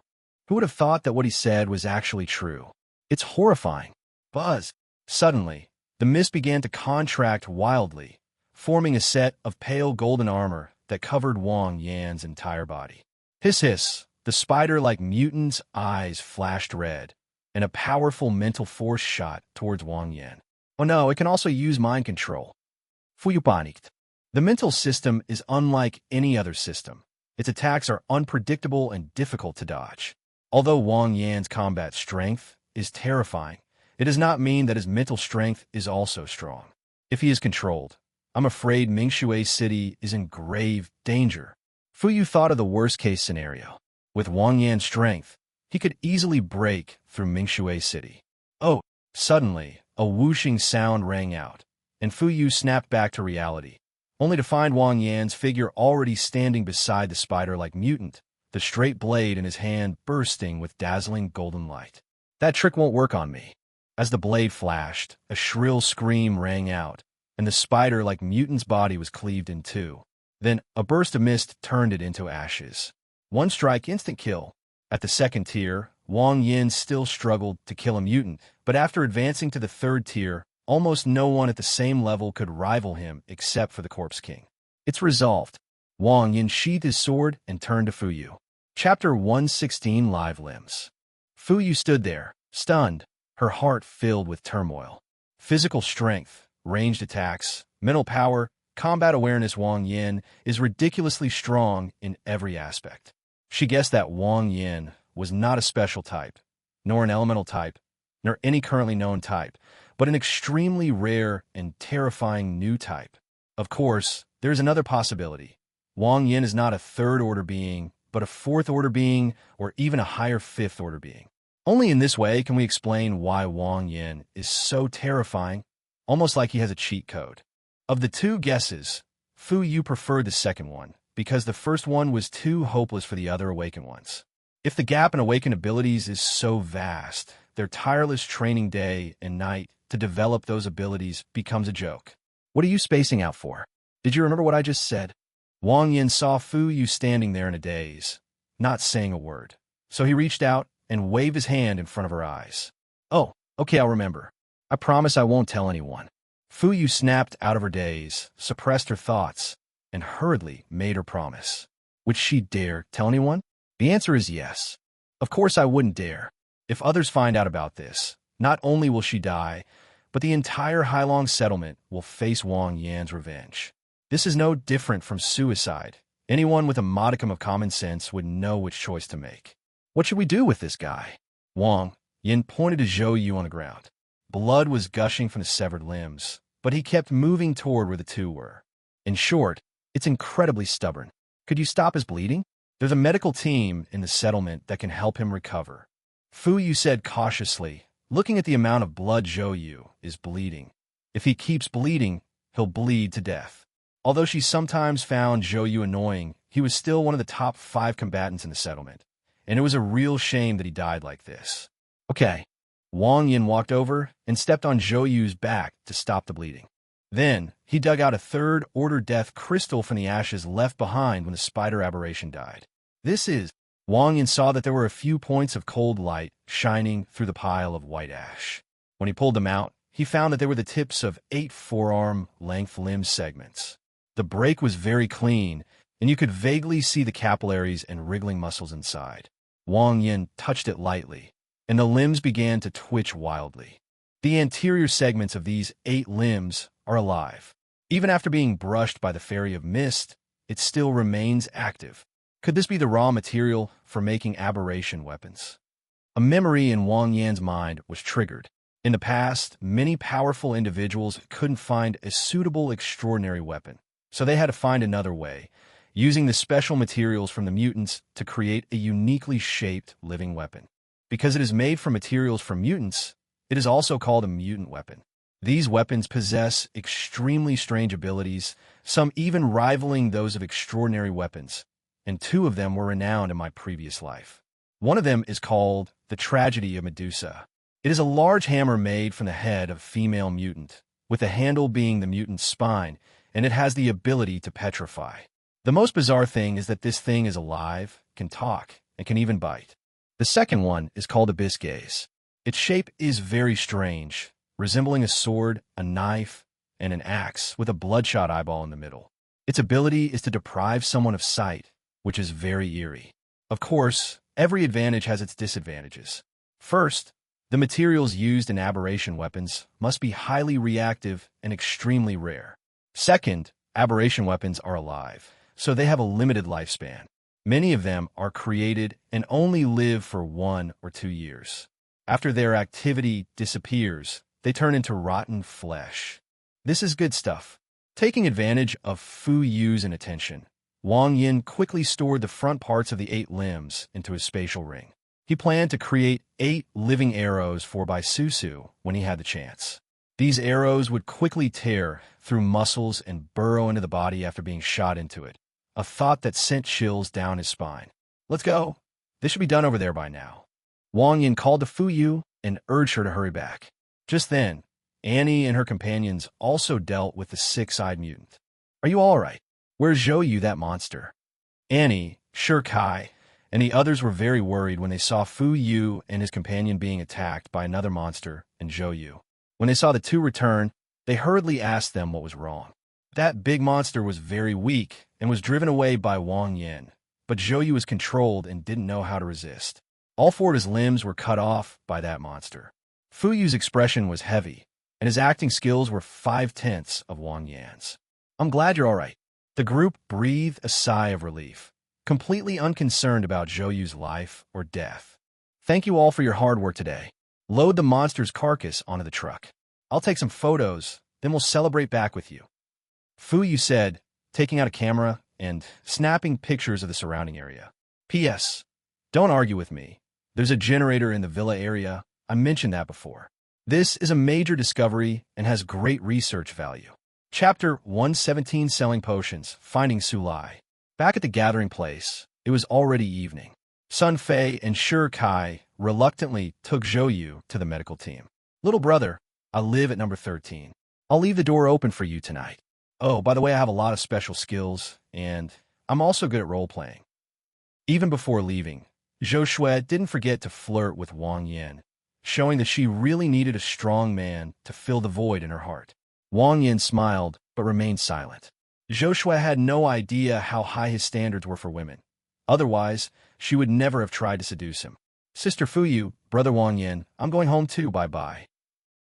Who would have thought that what he said was actually true? It's horrifying. Buzz. Suddenly, the mist began to contract wildly, forming a set of pale golden armor that covered Wang Yan's entire body. Hiss hiss, the spider-like mutant's eyes flashed red, and a powerful mental force shot towards Wang Yan. Oh no, it can also use mind control. Fuyu panicked. The mental system is unlike any other system. Its attacks are unpredictable and difficult to dodge. Although Wang Yan's combat strength is terrifying, it does not mean that his mental strength is also strong. If he is controlled, I'm afraid Mingshui City is in grave danger. Fuyu thought of the worst-case scenario. With Wang Yan's strength, he could easily break through Mingshui City. Oh, suddenly, a whooshing sound rang out, and Fuyu snapped back to reality, only to find Wang Yan's figure already standing beside the spider-like mutant, the straight blade in his hand bursting with dazzling golden light. That trick won't work on me. As the blade flashed, a shrill scream rang out, and the spider-like mutant's body was cleaved in two. Then, a burst of mist turned it into ashes. One strike, instant kill. At the second tier, Wang Yin still struggled to kill a mutant, but after advancing to the third tier, almost no one at the same level could rival him except for the Corpse King. It's resolved. Wang Yin sheathed his sword and turned to Fuyu. Chapter 116, Live Limbs. Fuyu stood there, stunned, her heart filled with turmoil. Physical strength, ranged attacks, mental power, combat awareness. Wang Yin is ridiculously strong in every aspect. She guessed that Wang Yin was not a special type, nor an elemental type, nor any currently known type, but an extremely rare and terrifying new type. Of course, there's another possibility. Wang Yin is not a third-order being, but a fourth-order being, or even a higher fifth-order being. Only in this way can we explain why Wang Yin is so terrifying, almost like he has a cheat code. Of the two guesses, Fuyu preferred the second one, because the first one was too hopeless for the other awakened ones. If the gap in awakened abilities is so vast, their tireless training day and night to develop those abilities becomes a joke. What are you spacing out for? Did you remember what I just said? Wang Yin saw Fuyu standing there in a daze, not saying a word. So he reached out and waved his hand in front of her eyes. Oh, okay, I'll remember. I promise I won't tell anyone. Fuyu snapped out of her daze, suppressed her thoughts, and hurriedly made her promise. Would she dare tell anyone? The answer is yes. Of course I wouldn't dare. If others find out about this, not only will she die, but the entire Hailong settlement will face Wang Yan's revenge. This is no different from suicide. Anyone with a modicum of common sense would know which choice to make. What should we do with this guy? Wang Yin pointed to Zhou Yu on the ground. Blood was gushing from the severed limbs, but he kept moving toward where the two were. In short, it's incredibly stubborn. Could you stop his bleeding? There's a medical team in the settlement that can help him recover. Fuyu said cautiously, looking at the amount of blood Zhou Yu is bleeding. If he keeps bleeding, he'll bleed to death. Although she sometimes found Zhou Yu annoying, he was still one of the top 5 combatants in the settlement, and it was a real shame that he died like this. Okay. Wang Yin walked over and stepped on Zhou Yu's back to stop the bleeding. Then, he dug out a third-order death crystal from the ashes left behind when the spider aberration died. Wang Yin saw that there were a few points of cold light shining through the pile of white ash. When he pulled them out, he found that they were the tips of 8 forearm-length limb segments. The break was very clean, and you could vaguely see the capillaries and wriggling muscles inside. Wang Yin touched it lightly, and the limbs began to twitch wildly. The anterior segments of these 8 limbs are alive. Even after being brushed by the Fairy of Mist, it still remains active. Could this be the raw material for making aberration weapons? A memory in Wang Yan's mind was triggered. In the past, many powerful individuals couldn't find a suitable extraordinary weapon, so they had to find another way, using the special materials from the mutants to create a uniquely shaped living weapon. Because it is made from materials from mutants, it is also called a mutant weapon. These weapons possess extremely strange abilities, some even rivaling those of extraordinary weapons, and 2 of them were renowned in my previous life. One of them is called the Tragedy of Medusa. It is a large hammer made from the head of a female mutant, with the handle being the mutant's spine, and it has the ability to petrify. The most bizarre thing is that this thing is alive, can talk, and can even bite. The second one is called Abyss Gaze. Its shape is very strange, resembling a sword, a knife, and an axe with a bloodshot eyeball in the middle. Its ability is to deprive someone of sight, which is very eerie. Of course, every advantage has its disadvantages. First, the materials used in aberration weapons must be highly reactive and extremely rare. Second, aberration weapons are alive, so they have a limited lifespan. Many of them are created and only live for 1 or 2 years. After their activity disappears, they turn into rotten flesh. This is good stuff. Taking advantage of Fu Yu's inattention, Wang Yin quickly stored the front parts of the 8 limbs into his spatial ring. He planned to create 8 living arrows for Bai Susu when he had the chance. These arrows would quickly tear through muscles and burrow into the body after being shot into it, a thought that sent chills down his spine. Let's go. This should be done over there by now. Wang Yin called to Fu Yu and urged her to hurry back. Just then, Annie and her companions also dealt with the 6-eyed mutant. Are you all right? Where's Zhou Yu, that monster? Annie, Kai, and the others were very worried when they saw Fu Yu and his companion being attacked by another monster and Zhou Yu. When they saw the 2 return, they hurriedly asked them what was wrong. That big monster was very weak and was driven away by Wang Yin, but Zhou Yu was controlled and didn't know how to resist. All 4 of his limbs were cut off by that monster. Fu Yu's expression was heavy, and his acting skills were 5/10 of Wang Yan's. I'm glad you're all right. The group breathed a sigh of relief, completely unconcerned about Zhou Yu's life or death. Thank you all for your hard work today. Load the monster's carcass onto the truck. I'll take some photos, then we'll celebrate back with you. Fu Yu said, taking out a camera and snapping pictures of the surrounding area. P.S. Don't argue with me. There's a generator in the villa area. I mentioned that before. This is a major discovery and has great research value. Chapter 117, Selling Potions, Finding Sulai. Back at the gathering place, it was already evening. Sun Fei and Kai reluctantly took Zhou Yu to the medical team. Little brother, I live at number 13. I'll leave the door open for you tonight. Oh, by the way, I have a lot of special skills, and I'm also good at role-playing. Even before leaving, Zhou Shui didn't forget to flirt with Wang Yin, showing that she really needed a strong man to fill the void in her heart. Wang Yin smiled, but remained silent. Zhou Shui had no idea how high his standards were for women. Otherwise, she would never have tried to seduce him. Sister Fu Yu, Brother Wang Yin, I'm going home too, bye-bye.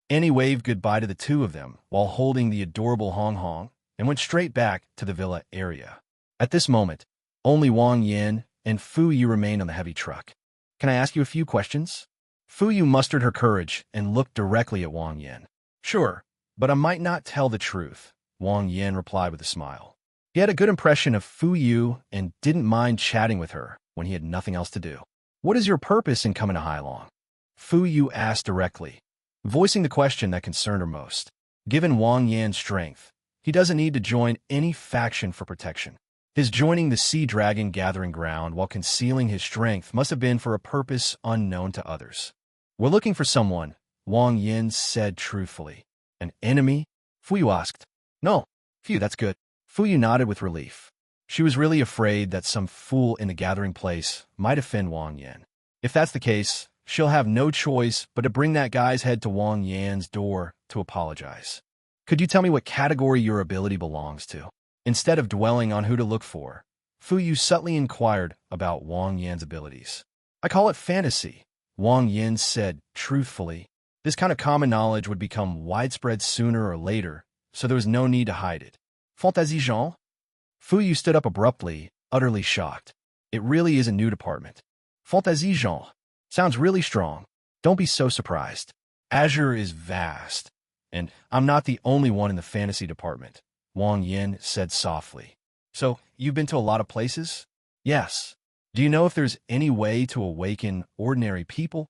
Annie waved goodbye to the 2 of them while holding the adorable Hong Hong and went straight back to the villa area. At this moment, only Wang Yin and Fu Yu remained on the heavy truck. Can I ask you a few questions? Fu Yu mustered her courage and looked directly at Wang Yin. Sure, but I might not tell the truth, Wang Yin replied with a smile. He had a good impression of Fu Yu and didn't mind chatting with her when he had nothing else to do. What is your purpose in coming to Hailong? Fu Yu asked directly, voicing the question that concerned her most. Given Wang Yan's strength, he doesn't need to join any faction for protection. His joining the Sea Dragon Gathering Ground while concealing his strength must have been for a purpose unknown to others. We're looking for someone, Wang Yan said truthfully. An enemy? Fu Yu asked. No. Phew, that's good. Fu Yu nodded with relief. She was really afraid that some fool in the gathering place might offend Wang Yan. If that's the case, she'll have no choice but to bring that guy's head to Wang Yan's door to apologize. Could you tell me what category your ability belongs to? Instead of dwelling on who to look for, Fu Yu subtly inquired about Wang Yan's abilities. I call it fantasy, Wang Yan said truthfully. This kind of common knowledge would become widespread sooner or later, so there was no need to hide it. Fantasy genre? Fu Yu stood up abruptly, utterly shocked. It really is a new department. Fantasy genre. Sounds really strong. Don't be so surprised. Azure is vast, and I'm not the only one in the fantasy department, Wang Yan said softly. So, you've been to a lot of places? Yes. Do you know if there's any way to awaken ordinary people?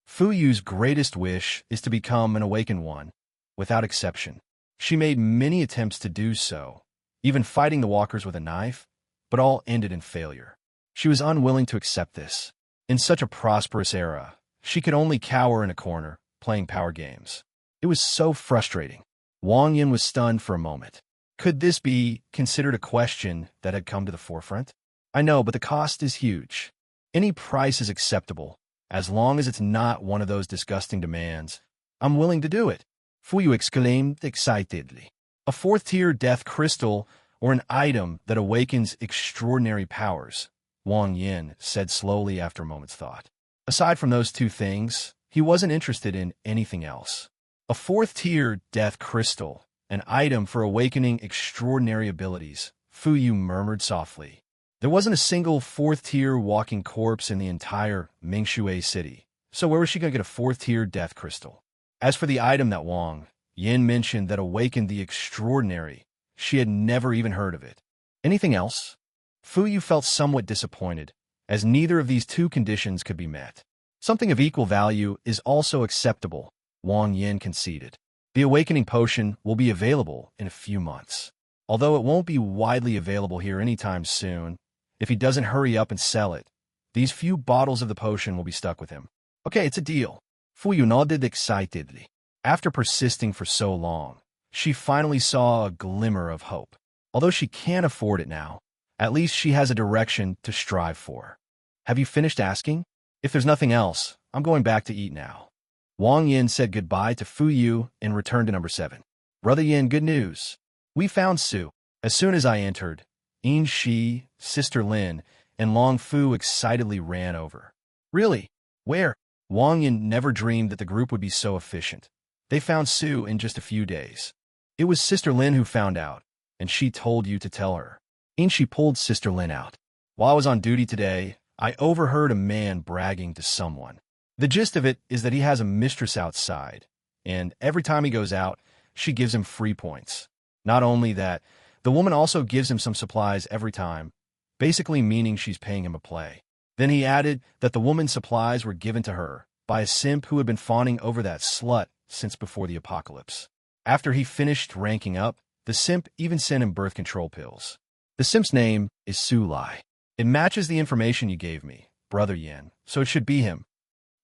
Fu Yu's greatest wish is to become an awakened one, without exception. She made many attempts to do so, even fighting the walkers with a knife, but all ended in failure. She was unwilling to accept this. In such a prosperous era, she could only cower in a corner, playing power games. It was so frustrating. Wang Yan was stunned for a moment. Could this be considered a question that had come to the forefront? I know, but the cost is huge. Any price is acceptable, as long as it's not one of those disgusting demands. I'm willing to do it, Fu Yu exclaimed excitedly. A fourth-tier death crystal or an item that awakens extraordinary powers, Wang Yan said slowly after a moment's thought. Aside from those two things, he wasn't interested in anything else. A fourth-tier death crystal, an item for awakening extraordinary abilities, Fu Yu murmured softly. There wasn't a single fourth-tier walking corpse in the entire Mingshui city, so where was she going to get a fourth-tier death crystal? As for the item that Wang Yan mentioned that awakened the extraordinary, she had never even heard of it. Anything else? Fu Yu felt somewhat disappointed, as neither of these two conditions could be met. Something of equal value is also acceptable, Wang Yan conceded. The awakening potion will be available in a few months. Although it won't be widely available here anytime soon, if he doesn't hurry up and sell it, these few bottles of the potion will be stuck with him. Okay, it's a deal. Fu Yu nodded excitedly. After persisting for so long, she finally saw a glimmer of hope. Although she can't afford it now, at least she has a direction to strive for. Have you finished asking? If there's nothing else, I'm going back to eat now. Wang Yan said goodbye to Fu Yu and returned to number 7. Brother Yan, good news. We found Su. As soon as I entered, Yin Shi, Sister Lin, and Long Fu excitedly ran over. Really? Where? Wang Yan never dreamed that the group would be so efficient. They found Su in just a few days. It was Sister Lin who found out, and she told you to tell her. Yin Shi pulled Sister Lin out. While I was on duty today, I overheard a man bragging to someone. The gist of it is that he has a mistress outside, and every time he goes out, she gives him free points. Not only that, the woman also gives him some supplies every time, basically meaning she's paying him a play. Then he added that the woman's supplies were given to her by a simp who had been fawning over that slut since before the apocalypse. After he finished ranking up, the simp even sent him birth control pills. The simp's name is Su Lai. It matches the information you gave me, Brother Yan, so it should be him.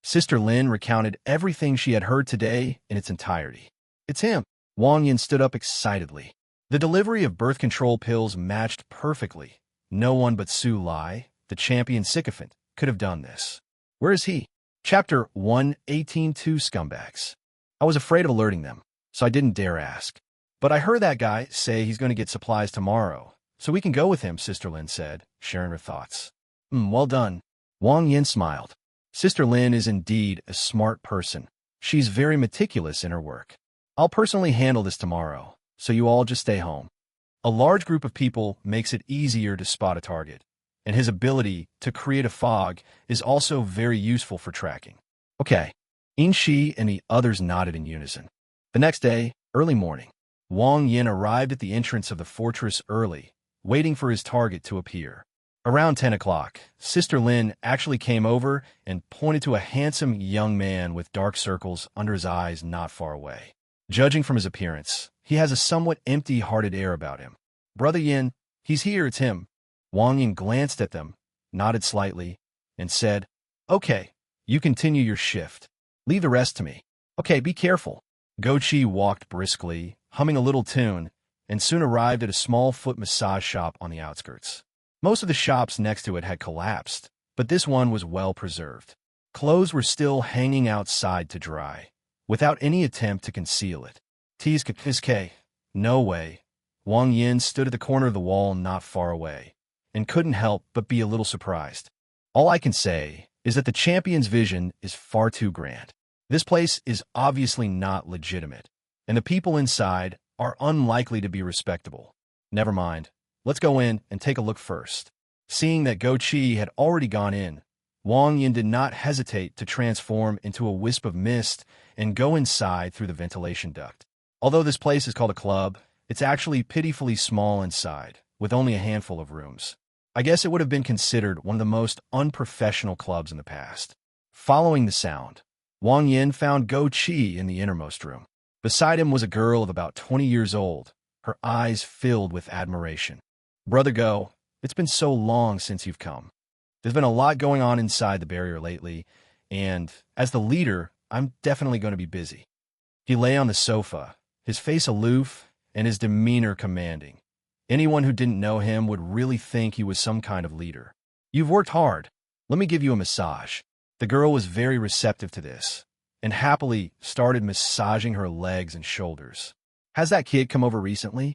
Sister Lin recounted everything she had heard today in its entirety. It's him. Wang Yan stood up excitedly. The delivery of birth control pills matched perfectly. No one but Su Lai, the champion sycophant, could have done this. Where is he? Chapter 1:18-2 Scumbags. I was afraid of alerting them, so I didn't dare ask. But I heard that guy say he's going to get supplies tomorrow, so we can go with him, Sister Lin said, sharing her thoughts. Well done. Wang Yan smiled. Sister Lin is indeed a smart person. She's very meticulous in her work. I'll personally handle this tomorrow, so you all just stay home. A large group of people makes it easier to spot a target, and his ability to create a fog is also very useful for tracking. Okay. Yin Shi and the others nodded in unison. The next day, early morning, Wang Yan arrived at the entrance of the fortress early, waiting for his target to appear. Around 10 o'clock, Sister Lin actually came over and pointed to a handsome young man with dark circles under his eyes not far away. Judging from his appearance, he has a somewhat empty-hearted air about him. Brother Yin, he's here, it's him. Wang Yin glanced at them, nodded slightly, and said, Okay, you continue your shift. Leave the rest to me. Okay, be careful. Go Chi walked briskly, humming a little tune, and soon arrived at a small foot massage shop on the outskirts. Most of the shops next to it had collapsed, but this one was well preserved. Clothes were still hanging outside to dry, without any attempt to conceal it. Tsk, no way. Wang Yin stood at the corner of the wall not far away, and couldn't help but be a little surprised. All I can say is that the champion's vision is far too grand. This place is obviously not legitimate, and the people inside are unlikely to be respectable. Never mind. Let's go in and take a look first. Seeing that Go Chi had already gone in, Wang Yin did not hesitate to transform into a wisp of mist and go inside through the ventilation duct. Although this place is called a club, it's actually pitifully small inside, with only a handful of rooms. I guess it would have been considered one of the most unprofessional clubs in the past. Following the sound, Wang Yin found Go Chi in the innermost room. Beside him was a girl of about 20 years old, her eyes filled with admiration. Brother Go, it's been so long since you've come. There's been a lot going on inside the barrier lately, and as the leader, I'm definitely going to be busy. He lay on the sofa, his face aloof and his demeanor commanding. Anyone who didn't know him would really think he was some kind of leader. You've worked hard. Let me give you a massage. The girl was very receptive to this, and happily started massaging her legs and shoulders. Has that kid come over recently?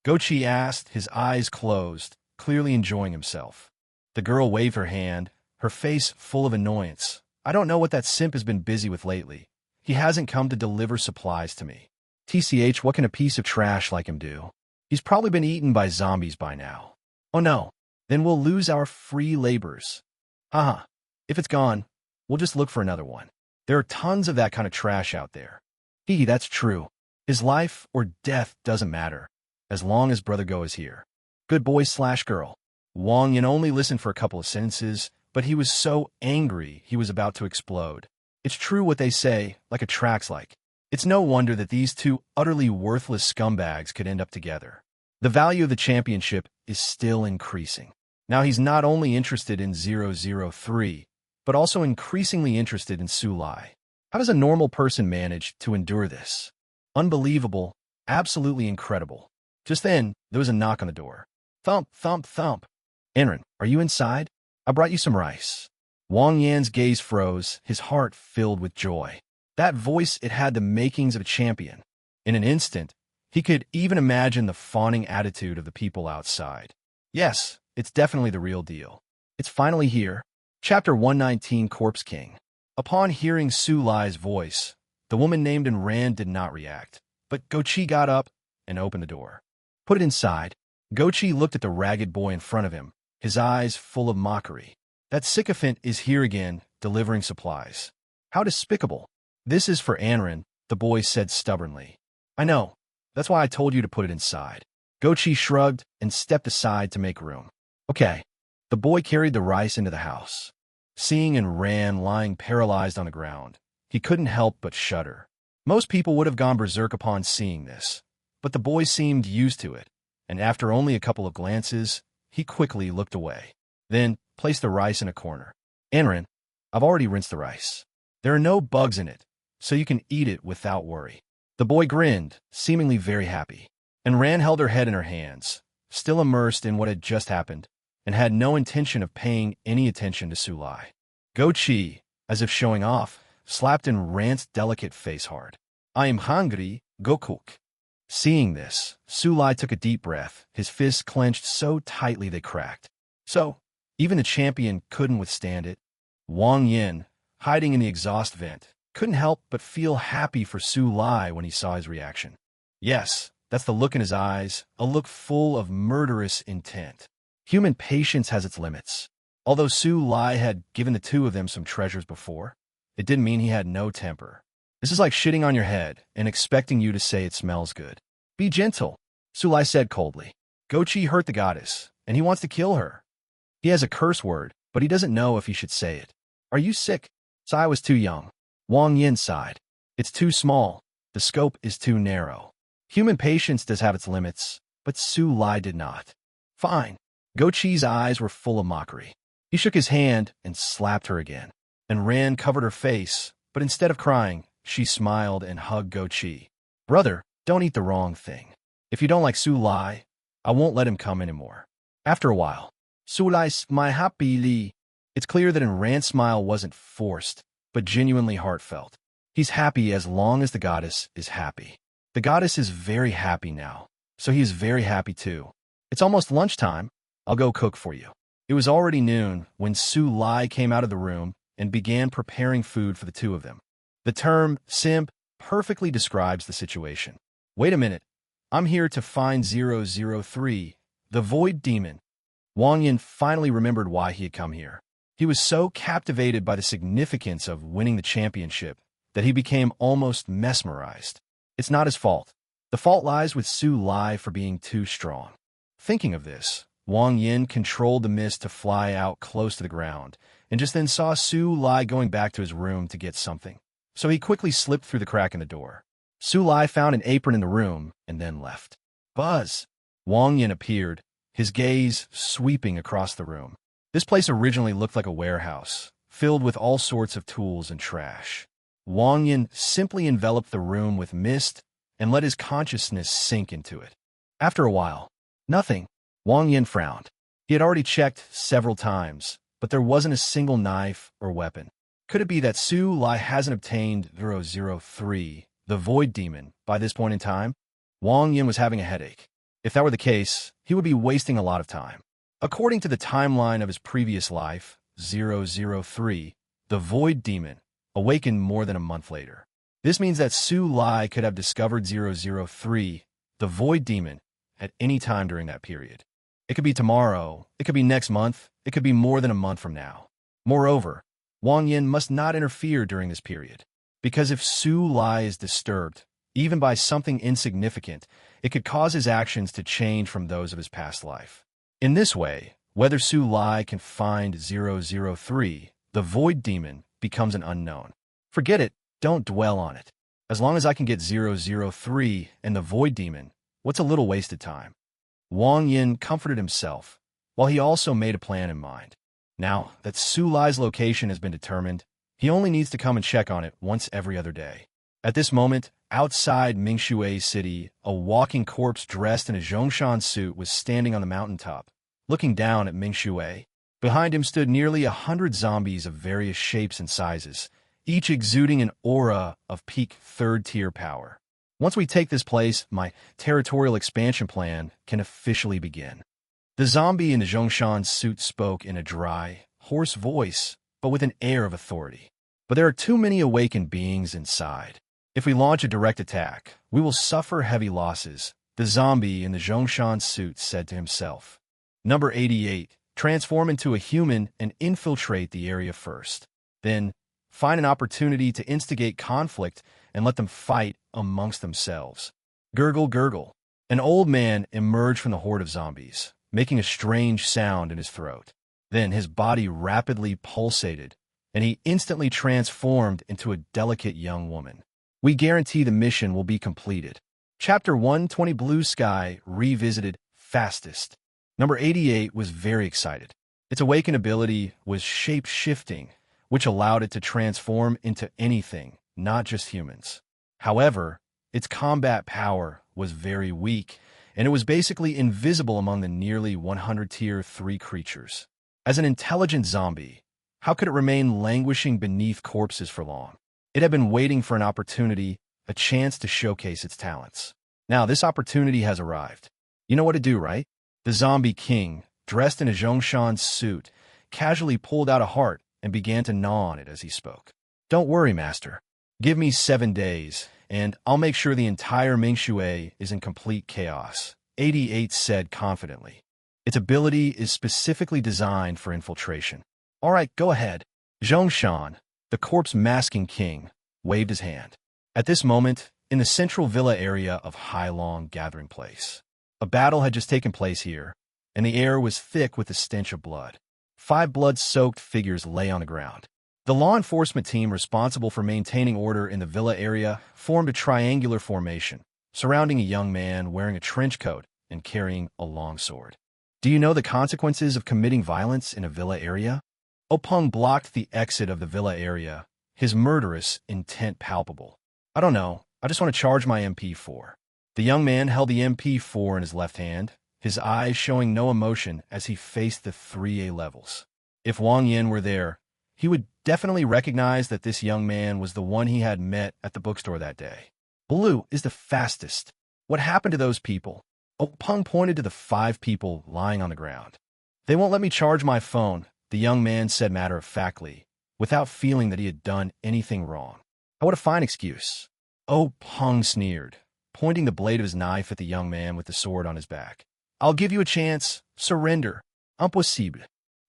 Go Chi asked, his eyes closed, clearly enjoying himself. The girl waved her hand, her face full of annoyance. I don't know what that simp has been busy with lately. He hasn't come to deliver supplies to me. TCH, what can a piece of trash like him do? He's probably been eaten by zombies by now. Oh no, then we'll lose our free labors. Haha, if it's gone, we'll just look for another one. There are tons of that kind of trash out there. That's true. His life or death doesn't matter, as long as Brother Go is here. Good boy/girl. Wang Yin only listened for a couple of sentences, but he was so angry he was about to explode. It's true what they say, like attracts like. It's no wonder that these two utterly worthless scumbags could end up together. The value of the championship is still increasing. Now he's not only interested in 003, but also increasingly interested in Su Lai. How does a normal person manage to endure this? Unbelievable, absolutely incredible. Just then, there was a knock on the door. Thump, thump, thump. Enrin, are you inside? I brought you some rice. Wang Yan's gaze froze, his heart filled with joy. That voice, it had the makings of a champion. In an instant, he could even imagine the fawning attitude of the people outside. Yes, it's definitely the real deal. It's finally here. Chapter 119, Corpse King. Upon hearing Su Lai's voice, the woman named Rand did not react, but Go Chi got up and opened the door. Put it inside. Go Chi looked at the ragged boy in front of him, his eyes full of mockery. That sycophant is here again, delivering supplies. How despicable. This is for Anrin, the boy said stubbornly. I know. That's why I told you to put it inside. Go Chi shrugged and stepped aside to make room. Okay. The boy carried the rice into the house. Seeing Rand lying paralyzed on the ground, he couldn't help but shudder. Most people would have gone berserk upon seeing this, but the boy seemed used to it, and after only a couple of glances, he quickly looked away. Then placed the rice in a corner. Anrin, I've already rinsed the rice. There are no bugs in it, so you can eat it without worry. The boy grinned, seemingly very happy, and Rand held her head in her hands, still immersed in what had just happened, and had no intention of paying any attention to Su Lai. Go Chi, as if showing off, slapped in Rand's delicate face hard. I am hungry, go cook. Seeing this, Su Lai took a deep breath, his fists clenched so tightly they cracked. So, even the champion couldn't withstand it. Wang Yin, hiding in the exhaust vent, couldn't help but feel happy for Su Lai when he saw his reaction. Yes, that's the look in his eyes, a look full of murderous intent. Human patience has its limits. Although Su Lai had given the two of them some treasures before, it didn't mean he had no temper. This is like shitting on your head and expecting you to say it smells good. Be gentle, Su Lai said coldly. Go Chi hurt the goddess, and he wants to kill her. He has a curse word, but he doesn't know if he should say it. Are you sick? Sai was too young. Wang Yin sighed. It's too small. The scope is too narrow. Human patience does have its limits, but Su Lai did not. Fine. Go Chi's eyes were full of mockery. He shook his hand and slapped her again. And Ran covered her face, but instead of crying, she smiled and hugged Go Chi. Brother, don't eat the wrong thing. If you don't like Su Lai, I won't let him come anymore. After a while, Su Lai smiled happily. It's clear that Ran's smile wasn't forced, but genuinely heartfelt. He's happy as long as the goddess is happy. The goddess is very happy now, so he is very happy too. It's almost lunchtime. I'll go cook for you. It was already noon when Su Lai came out of the room and began preparing food for the two of them. The term simp perfectly describes the situation. Wait a minute. I'm here to find 003, the void demon. Wang Yin finally remembered why he had come here. He was so captivated by the significance of winning the championship that he became almost mesmerized. It's not his fault. The fault lies with Su Lai for being too strong. Thinking of this, Wang Yin controlled the mist to fly out close to the ground, and just then saw Su Lai going back to his room to get something. So he quickly slipped through the crack in the door. Su Lai found an apron in the room and then left. Buzz! Wang Yin appeared, his gaze sweeping across the room. This place originally looked like a warehouse, filled with all sorts of tools and trash. Wang Yin simply enveloped the room with mist and let his consciousness sink into it. After a while, nothing. Wang Yin frowned. He had already checked several times, but there wasn't a single knife or weapon. Could it be that Su Lai hasn't obtained 003, the void demon, by this point in time? Wang Yin was having a headache. If that were the case, he would be wasting a lot of time. According to the timeline of his previous life, 003, the void demon, awakened more than a month later. This means that Su Lai could have discovered 003, the void demon, at any time during that period. It could be tomorrow, it could be next month, it could be more than a month from now. Moreover, Wang Yin must not interfere during this period, because if Su Lai is disturbed, even by something insignificant, it could cause his actions to change from those of his past life. In this way, whether Su Lai can find 003, the void demon, becomes an unknown. Forget it, don't dwell on it. As long as I can get 003 and the void demon, what's a little wasted time? Wang Yin comforted himself, while he also made a plan in mind. Now that Su Lai's location has been determined, he only needs to come and check on it once every other day. At this moment, outside Mingshui City, a walking corpse dressed in a Zhongshan suit was standing on the mountaintop, looking down at Mingshui. Behind him stood nearly 100 zombies of various shapes and sizes, each exuding an aura of peak third-tier power. Once we take this place, my territorial expansion plan can officially begin. The zombie in the Zhongshan suit spoke in a dry, hoarse voice, but with an air of authority. But there are too many awakened beings inside. If we launch a direct attack, we will suffer heavy losses, the zombie in the Zhongshan suit said to himself. Number 88. Transform into a human and infiltrate the area first. Then, find an opportunity to instigate conflict and let them fight amongst themselves. Gurgle, gurgle. An old man emerged from the horde of zombies, making a strange sound in his throat. Then his body rapidly pulsated, and he instantly transformed into a delicate young woman. We guarantee the mission will be completed. Chapter 120 Blue Sky Revisited Fastest. Number 88 was very excited. Its awakened ability was shape-shifting, which allowed it to transform into anything, not just humans. However, its combat power was very weak, and it was basically invisible among the nearly 100 Tier 3 creatures. As an intelligent zombie, how could it remain languishing beneath corpses for long? It had been waiting for an opportunity, a chance to showcase its talents. Now this opportunity has arrived. You know what to do, right? The zombie king, dressed in a Zhongshan suit, casually pulled out a heart and began to gnaw on it as he spoke. Don't worry, master. Give me 7 days, and I'll make sure the entire Mingshui is in complete chaos, 88 said confidently. Its ability is specifically designed for infiltration. All right, go ahead. Zhongshan, the corpse-masking king, waved his hand. At this moment, in the central villa area of Hailong Gathering Place, a battle had just taken place here, and the air was thick with the stench of blood. 5 blood-soaked figures lay on the ground. The law enforcement team responsible for maintaining order in the villa area formed a triangular formation, surrounding a young man wearing a trench coat and carrying a long sword. Do you know the consequences of committing violence in a villa area? Openg blocked the exit of the villa area, his murderous intent palpable. I don't know, I just want to charge my MP4. The young man held the MP4 in his left hand, his eyes showing no emotion as he faced the 3A levels. If Wang Yin were there, he would definitely recognize that this young man was the one he had met at the bookstore that day. Blue is the fastest. What happened to those people? Openg pointed to the 5 people lying on the ground. They won't let me charge my phone, the young man said matter-of-factly, without feeling that he had done anything wrong. What a fine excuse. Openg sneered, pointing the blade of his knife at the young man with the sword on his back. I'll give you a chance. Surrender. Impossible.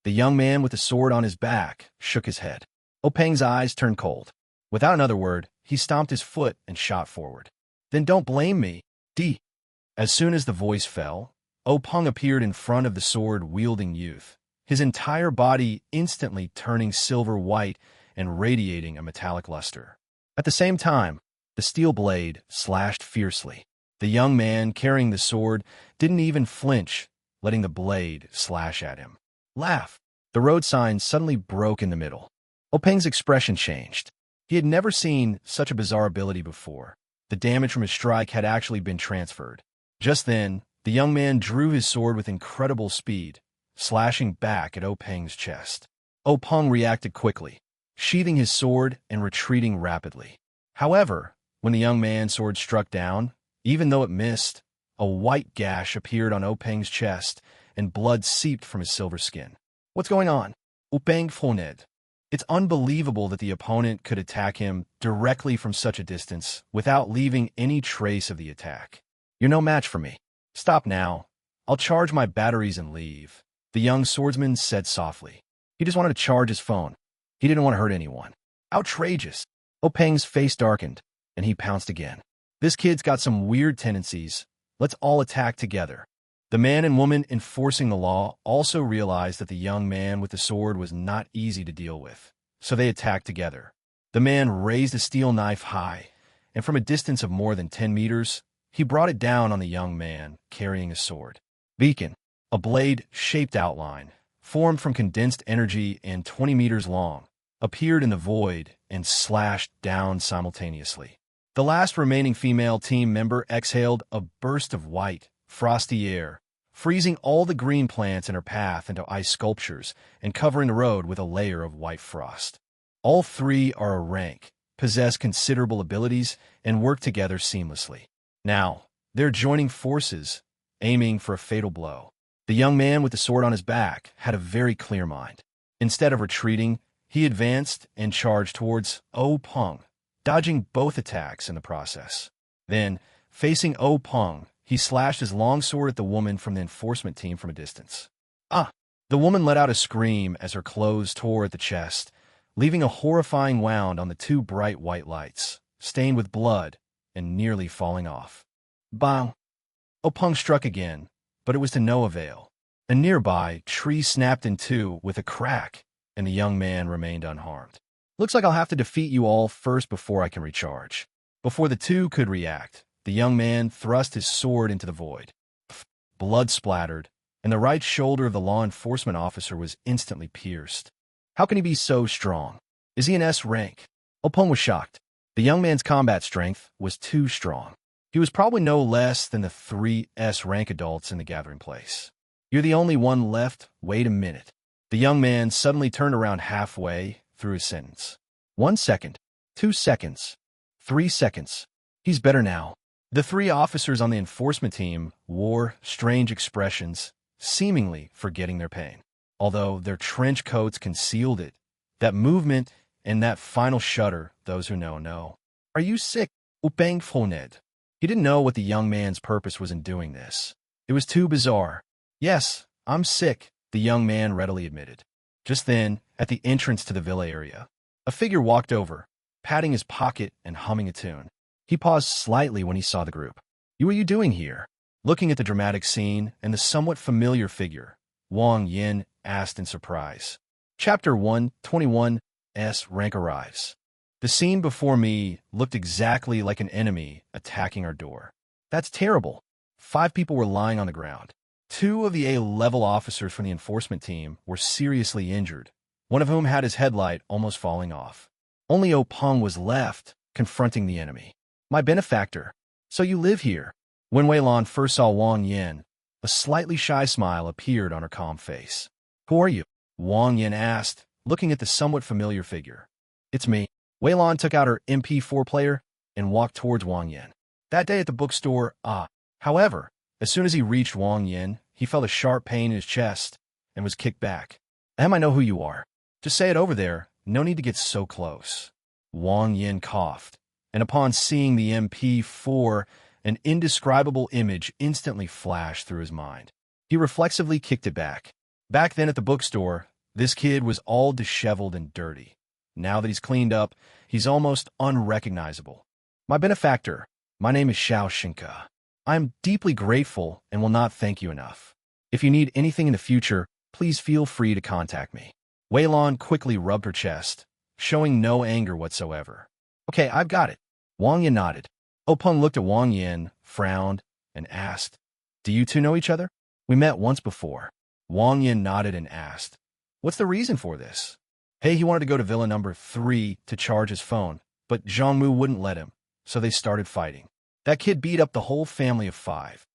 The young man with the sword on his back shook his head. Openg's eyes turned cold. Without another word, he stomped his foot and shot forward. Then don't blame me. D. As soon as the voice fell, Openg appeared in front of the sword-wielding youth, his entire body instantly turning silver-white and radiating a metallic luster. At the same time, the steel blade slashed fiercely. The young man carrying the sword didn't even flinch, letting the blade slash at him. Laugh! The road sign suddenly broke in the middle. Openg's expression changed. He had never seen such a bizarre ability before. The damage from his strike had actually been transferred. Just then, the young man drew his sword with incredible speed, slashing back at Openg's chest. Openg reacted quickly, sheathing his sword and retreating rapidly. However, when the young man's sword struck down, even though it missed, a white gash appeared on Openg's chest and blood seeped from his silver skin. What's going on? Openg frowned. It's unbelievable that the opponent could attack him directly from such a distance without leaving any trace of the attack. You're no match for me. Stop now. I'll charge my batteries and leave, the young swordsman said softly. He just wanted to charge his phone. He didn't want to hurt anyone. Outrageous. Openg's face darkened, and he pounced again. This kid's got some weird tendencies. Let's all attack together. The man and woman enforcing the law also realized that the young man with the sword was not easy to deal with, so they attacked together. The man raised a steel knife high, and from a distance of more than 10 meters, he brought it down on the young man carrying a sword. Beacon, a blade-shaped outline, formed from condensed energy and 20 meters long, appeared in the void and slashed down simultaneously. The last remaining female team member exhaled a burst of white, frosty air, freezing all the green plants in her path into ice sculptures and covering the road with a layer of white frost. All 3 are a rank, possess considerable abilities, and work together seamlessly. Now, they're joining forces, aiming for a fatal blow. The young man with the sword on his back had a very clear mind. Instead of retreating, he advanced and charged towards Openg, dodging both attacks in the process. Then, facing Openg, he slashed his long sword at the woman from the enforcement team from a distance. Ah! The woman let out a scream as her clothes tore at the chest, leaving a horrifying wound on the 2 bright white lights, stained with blood and nearly falling off. Bang! Openg struck again, but it was to no avail. A nearby tree snapped in 2 with a crack, and the young man remained unharmed. Looks like I'll have to defeat you all first before I can recharge. Before the 2 could react, the young man thrust his sword into the void. Blood splattered, and the right shoulder of the law enforcement officer was instantly pierced. How can he be so strong? Is he an S rank? Openg was shocked. The young man's combat strength was too strong. He was probably no less than the 3 S rank adults in the gathering place. You're the only one left. Wait a minute. The young man suddenly turned around halfway through his sentence. 1 second, 2 seconds, 3 seconds. He's better now. The 3 officers on the enforcement team wore strange expressions, seemingly forgetting their pain. Although their trench coats concealed it, that movement and that final shudder, those who know. Are you sick? Openg frowned. He didn't know what the young man's purpose was in doing this. It was too bizarre. Yes, I'm sick, the young man readily admitted. Just then, at the entrance to the villa area, a figure walked over, patting his pocket and humming a tune. He paused slightly when he saw the group. What are you doing here? Looking at the dramatic scene and the somewhat familiar figure, Wang Yin asked in surprise. Chapter 121's rank arrives. The scene before me looked exactly like an enemy attacking our door. That's terrible. 5 people were lying on the ground. 2 of the A-level officers from the enforcement team were seriously injured, one of whom had his headlight almost falling off. Only Openg was left, confronting the enemy. My benefactor. So you live here? When Weilan first saw Wang Yin, a slightly shy smile appeared on her calm face. Who are you? Wang Yin asked, looking at the somewhat familiar figure. It's me. Weilan took out her MP4 player and walked towards Wang Yin. That day at the bookstore, However, as soon as he reached Wang Yin, he felt a sharp pain in his chest and was kicked back. I know who you are. Just say it over there. No need to get so close. Wang Yin coughed, and upon seeing the MP4, an indescribable image instantly flashed through his mind. He reflexively kicked it back. Back then at the bookstore, this kid was all disheveled and dirty. Now that he's cleaned up, he's almost unrecognizable. My benefactor, my name is Xiao Xinke. I am deeply grateful and will not thank you enough. If you need anything in the future, please feel free to contact me. Weilan quickly rubbed her chest, showing no anger whatsoever. Okay, I've got it. Wang Yin nodded. Openg looked at Wang Yin, frowned, and asked, Do you two know each other? We met once before. Wang Yin nodded and asked, What's the reason for this? Hey, he wanted to go to Villa number 3 to charge his phone, but Zhongmu wouldn't let him, so they started fighting. That kid beat up the whole family of 5.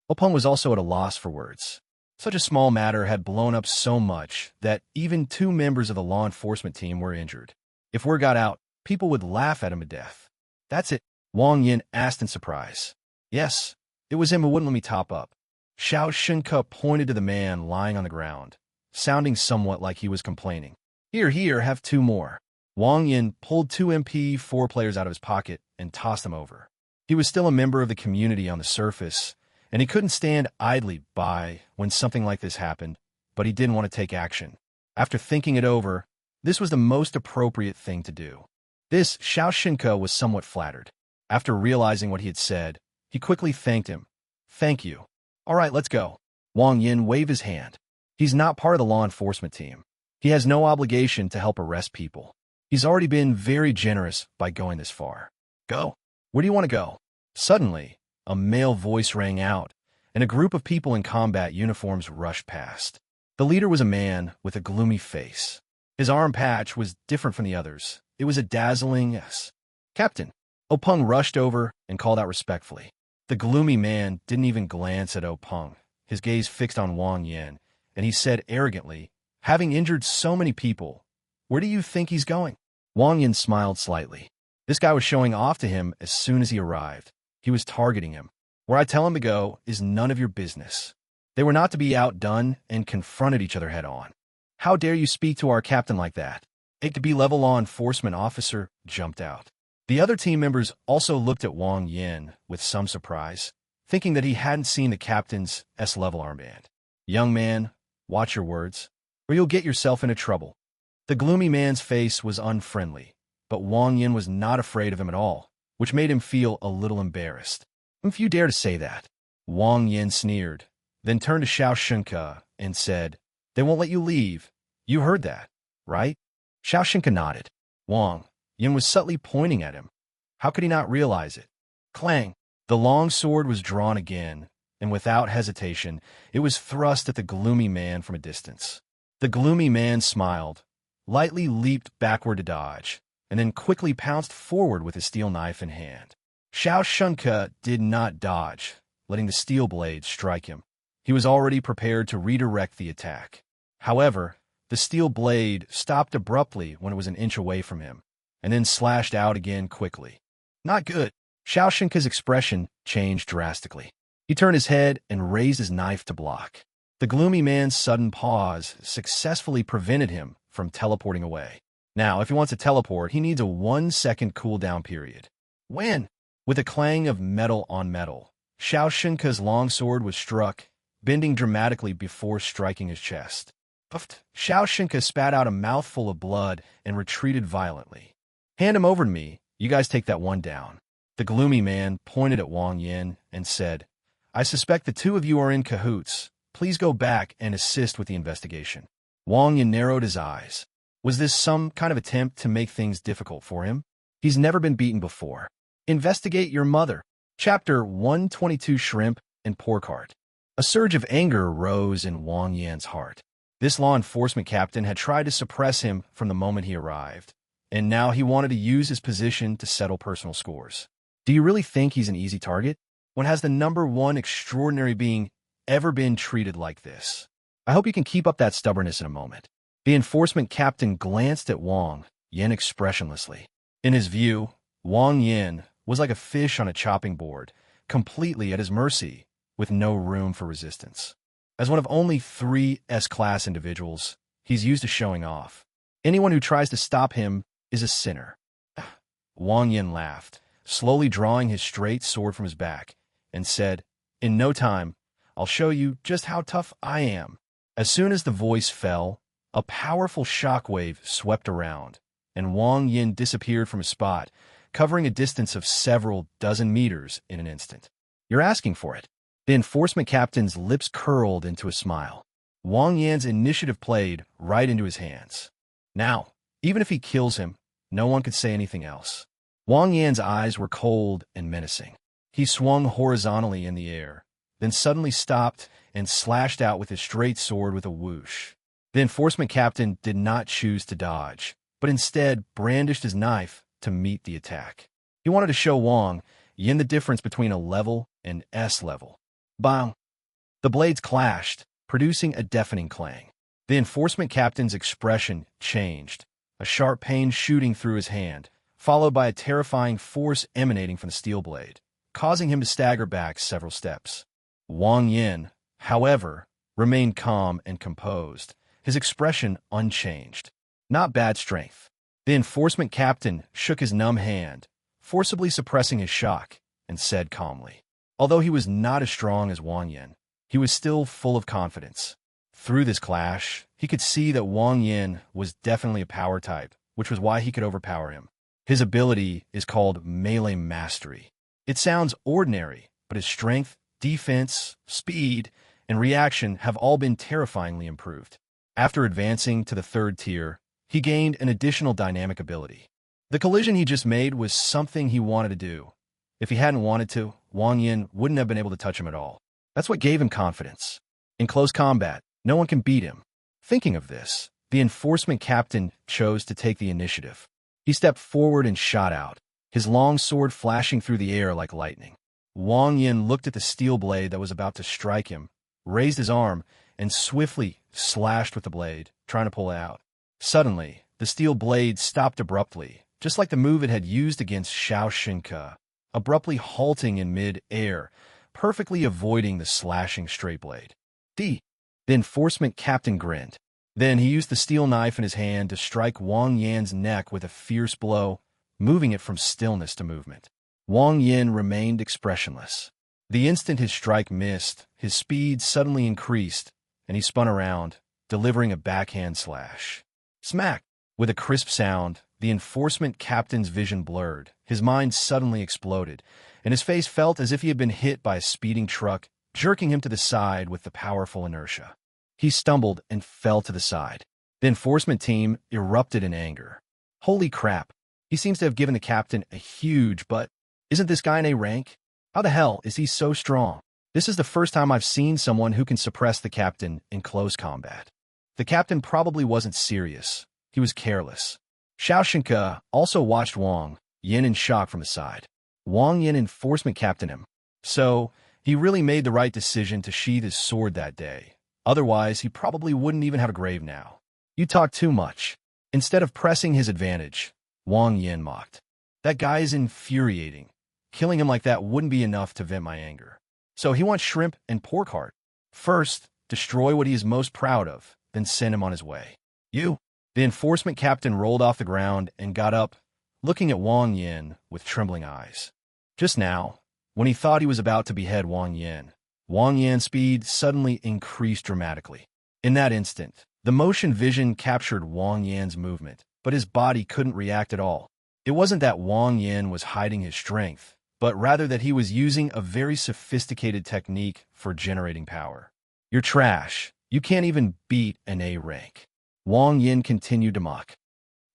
Openg was also at a loss for words. Such a small matter had blown up so much that even 2 members of the law enforcement team were injured. If word got out, people would laugh at him to death. That's it, Wang Yin asked in surprise. Yes, it was him who wouldn't let me top up. Xiao Xinke pointed to the man lying on the ground, sounding somewhat like he was complaining. Here, have 2 more. Wang Yin pulled 2 MP4 players out of his pocket and tossed them over. He was still a member of the community on the surface, and he couldn't stand idly by when something like this happened, but he didn't want to take action. After thinking it over, this was the most appropriate thing to do. This Xiao Xinke was somewhat flattered. After realizing what he had said, he quickly thanked him. Thank you. All right, let's go. Wang Yin waved his hand. He's not part of the law enforcement team. He has no obligation to help arrest people. He's already been very generous by going this far. Go. Where do you want to go? Suddenly, a male voice rang out, and a group of people in combat uniforms rushed past. The leader was a man with a gloomy face. His arm patch was different from the others. It was a dazzling S. Captain. Openg rushed over and called out respectfully. The gloomy man didn't even glance at Openg, his gaze fixed on Wang Yin, and he said arrogantly, Having injured so many people, where do you think he's going? Wang Yin smiled slightly. This guy was showing off to him as soon as he arrived. He was targeting him. Where I tell him to go is none of your business. They were not to be outdone and confronted each other head-on. How dare you speak to our captain like that? A B-level law enforcement officer jumped out. The other team members also looked at Wang Yin with some surprise, thinking that he hadn't seen the captain's S-level armband. Young man, watch your words, or you'll get yourself into trouble. The gloomy man's face was unfriendly, but Wang Yin was not afraid of him at all, which made him feel a little embarrassed. If you dare to say that, Wang Yin sneered, then turned to Xiao Xinke and said, They won't let you leave. You heard that, right? Xiao Xinke nodded. Wang Yin was subtly pointing at him. How could he not realize it? Clang! The long sword was drawn again, and without hesitation, it was thrust at the gloomy man from a distance. The gloomy man smiled, lightly leaped backward to dodge, and then quickly pounced forward with his steel knife in hand. Xiao Xinke did not dodge, letting the steel blade strike him. He was already prepared to redirect the attack. However, the steel blade stopped abruptly when it was an inch away from him, and then slashed out again quickly. Not good. Xiao Xinke's expression changed drastically. He turned his head and raised his knife to block. The gloomy man's sudden pause successfully prevented him from teleporting away. Now, if he wants to teleport, he needs a 1-second cooldown period. When? With a clang of metal on metal, Xiao Xinke's longsword was struck, bending dramatically before striking his chest. Puffed. Xiao Xinke spat out a mouthful of blood and retreated violently. Hand him over to me. You guys take that one down. The gloomy man pointed at Wang Yin and said, I suspect the 2 of you are in cahoots. Please go back and assist with the investigation. Wang Yin narrowed his eyes. Was this some kind of attempt to make things difficult for him? He's never been beaten before. Investigate your mother. Chapter 122 Shrimp and Pork Heart. A surge of anger rose in Wang Yan's heart. This law enforcement captain had tried to suppress him from the moment he arrived, and now he wanted to use his position to settle personal scores. Do you really think he's an easy target? When has the #1 extraordinary being ever been treated like this? I hope you can keep up that stubbornness in a moment. The enforcement captain glanced at Wang Yin expressionlessly. In his view, Wang Yin was like a fish on a chopping board, completely at his mercy, with no room for resistance. As one of only 3 S-class individuals, he's used to showing off. Anyone who tries to stop him is a sinner. Wang Yin laughed, slowly drawing his straight sword from his back, and said, "In no time, I'll show you just how tough I am." As soon as the voice fell, a powerful shockwave swept around, and Wang Yin disappeared from his spot, covering a distance of several dozen meters in an instant. "You're asking for it." The enforcement captain's lips curled into a smile. Wang Yan's initiative played right into his hands. Now, even if he kills him, no one could say anything else. Wang Yan's eyes were cold and menacing. He swung horizontally in the air, then suddenly stopped and slashed out with his straight sword with a whoosh. The enforcement captain did not choose to dodge, but instead brandished his knife to meet the attack. He wanted to show Wang Yin the difference between a level and S level. Bang! The blades clashed, producing a deafening clang. The enforcement captain's expression changed, a sharp pain shooting through his hand, followed by a terrifying force emanating from the steel blade, causing him to stagger back several steps. Wang Yin, however, remained calm and composed, his expression unchanged. Not bad strength. The enforcement captain shook his numb hand, forcibly suppressing his shock, and said calmly. Although he was not as strong as Wang Yin, he was still full of confidence. Through this clash, he could see that Wang Yin was definitely a power type, which was why he could overpower him. His ability is called melee mastery. It sounds ordinary, but his strength, defense, speed, and reaction have all been terrifyingly improved. After advancing to the 3rd tier, he gained an additional dynamic ability. The collision he just made was something he wanted to do. If he hadn't wanted to, Wang Yin wouldn't have been able to touch him at all. That's what gave him confidence. In close combat, no one can beat him. Thinking of this, the enforcement captain chose to take the initiative. He stepped forward and shot out, his long sword flashing through the air like lightning. Wang Yin looked at the steel blade that was about to strike him, raised his arm, and swiftly slashed with the blade, trying to pull it out. Suddenly, the steel blade stopped abruptly, just like the move it had used against Xiao Xinke, abruptly halting in mid-air, perfectly avoiding the slashing straight blade. The enforcement captain grinned. Then he used the steel knife in his hand to strike Wang Yan's neck with a fierce blow, moving it from stillness to movement. Wang Yin remained expressionless. The instant his strike missed, his speed suddenly increased, and he spun around, delivering a backhand slash. Smack! With a crisp sound, the enforcement captain's vision blurred, his mind suddenly exploded, and his face felt as if he had been hit by a speeding truck, jerking him to the side with the powerful inertia. He stumbled and fell to the side. The enforcement team erupted in anger. Holy crap! He seems to have given the captain a huge butt. Isn't this guy an A rank? How the hell is he so strong? This is the first time I've seen someone who can suppress the captain in close combat. The captain probably wasn't serious. He was careless. Xiao Xinke also watched Wang Yin in shock from the side. Wang Yin enforcement captained him. So, he really made the right decision to sheath his sword that day. Otherwise, he probably wouldn't even have a grave now. You talk too much. Instead of pressing his advantage, Wang Yin mocked. That guy is infuriating. Killing him like that wouldn't be enough to vent my anger. So he wants shrimp and pork heart. First, destroy what he is most proud of, then send him on his way. You? The enforcement captain rolled off the ground and got up, looking at Wang Yin with trembling eyes. Just now, when he thought he was about to behead Wang Yin's speed suddenly increased dramatically. In that instant, the motion vision captured Wang Yin's movement, but his body couldn't react at all. It wasn't that Wang Yin was hiding his strength, but rather that he was using a very sophisticated technique for generating power. You're trash. You can't even beat an A rank. Wang Yin continued to mock.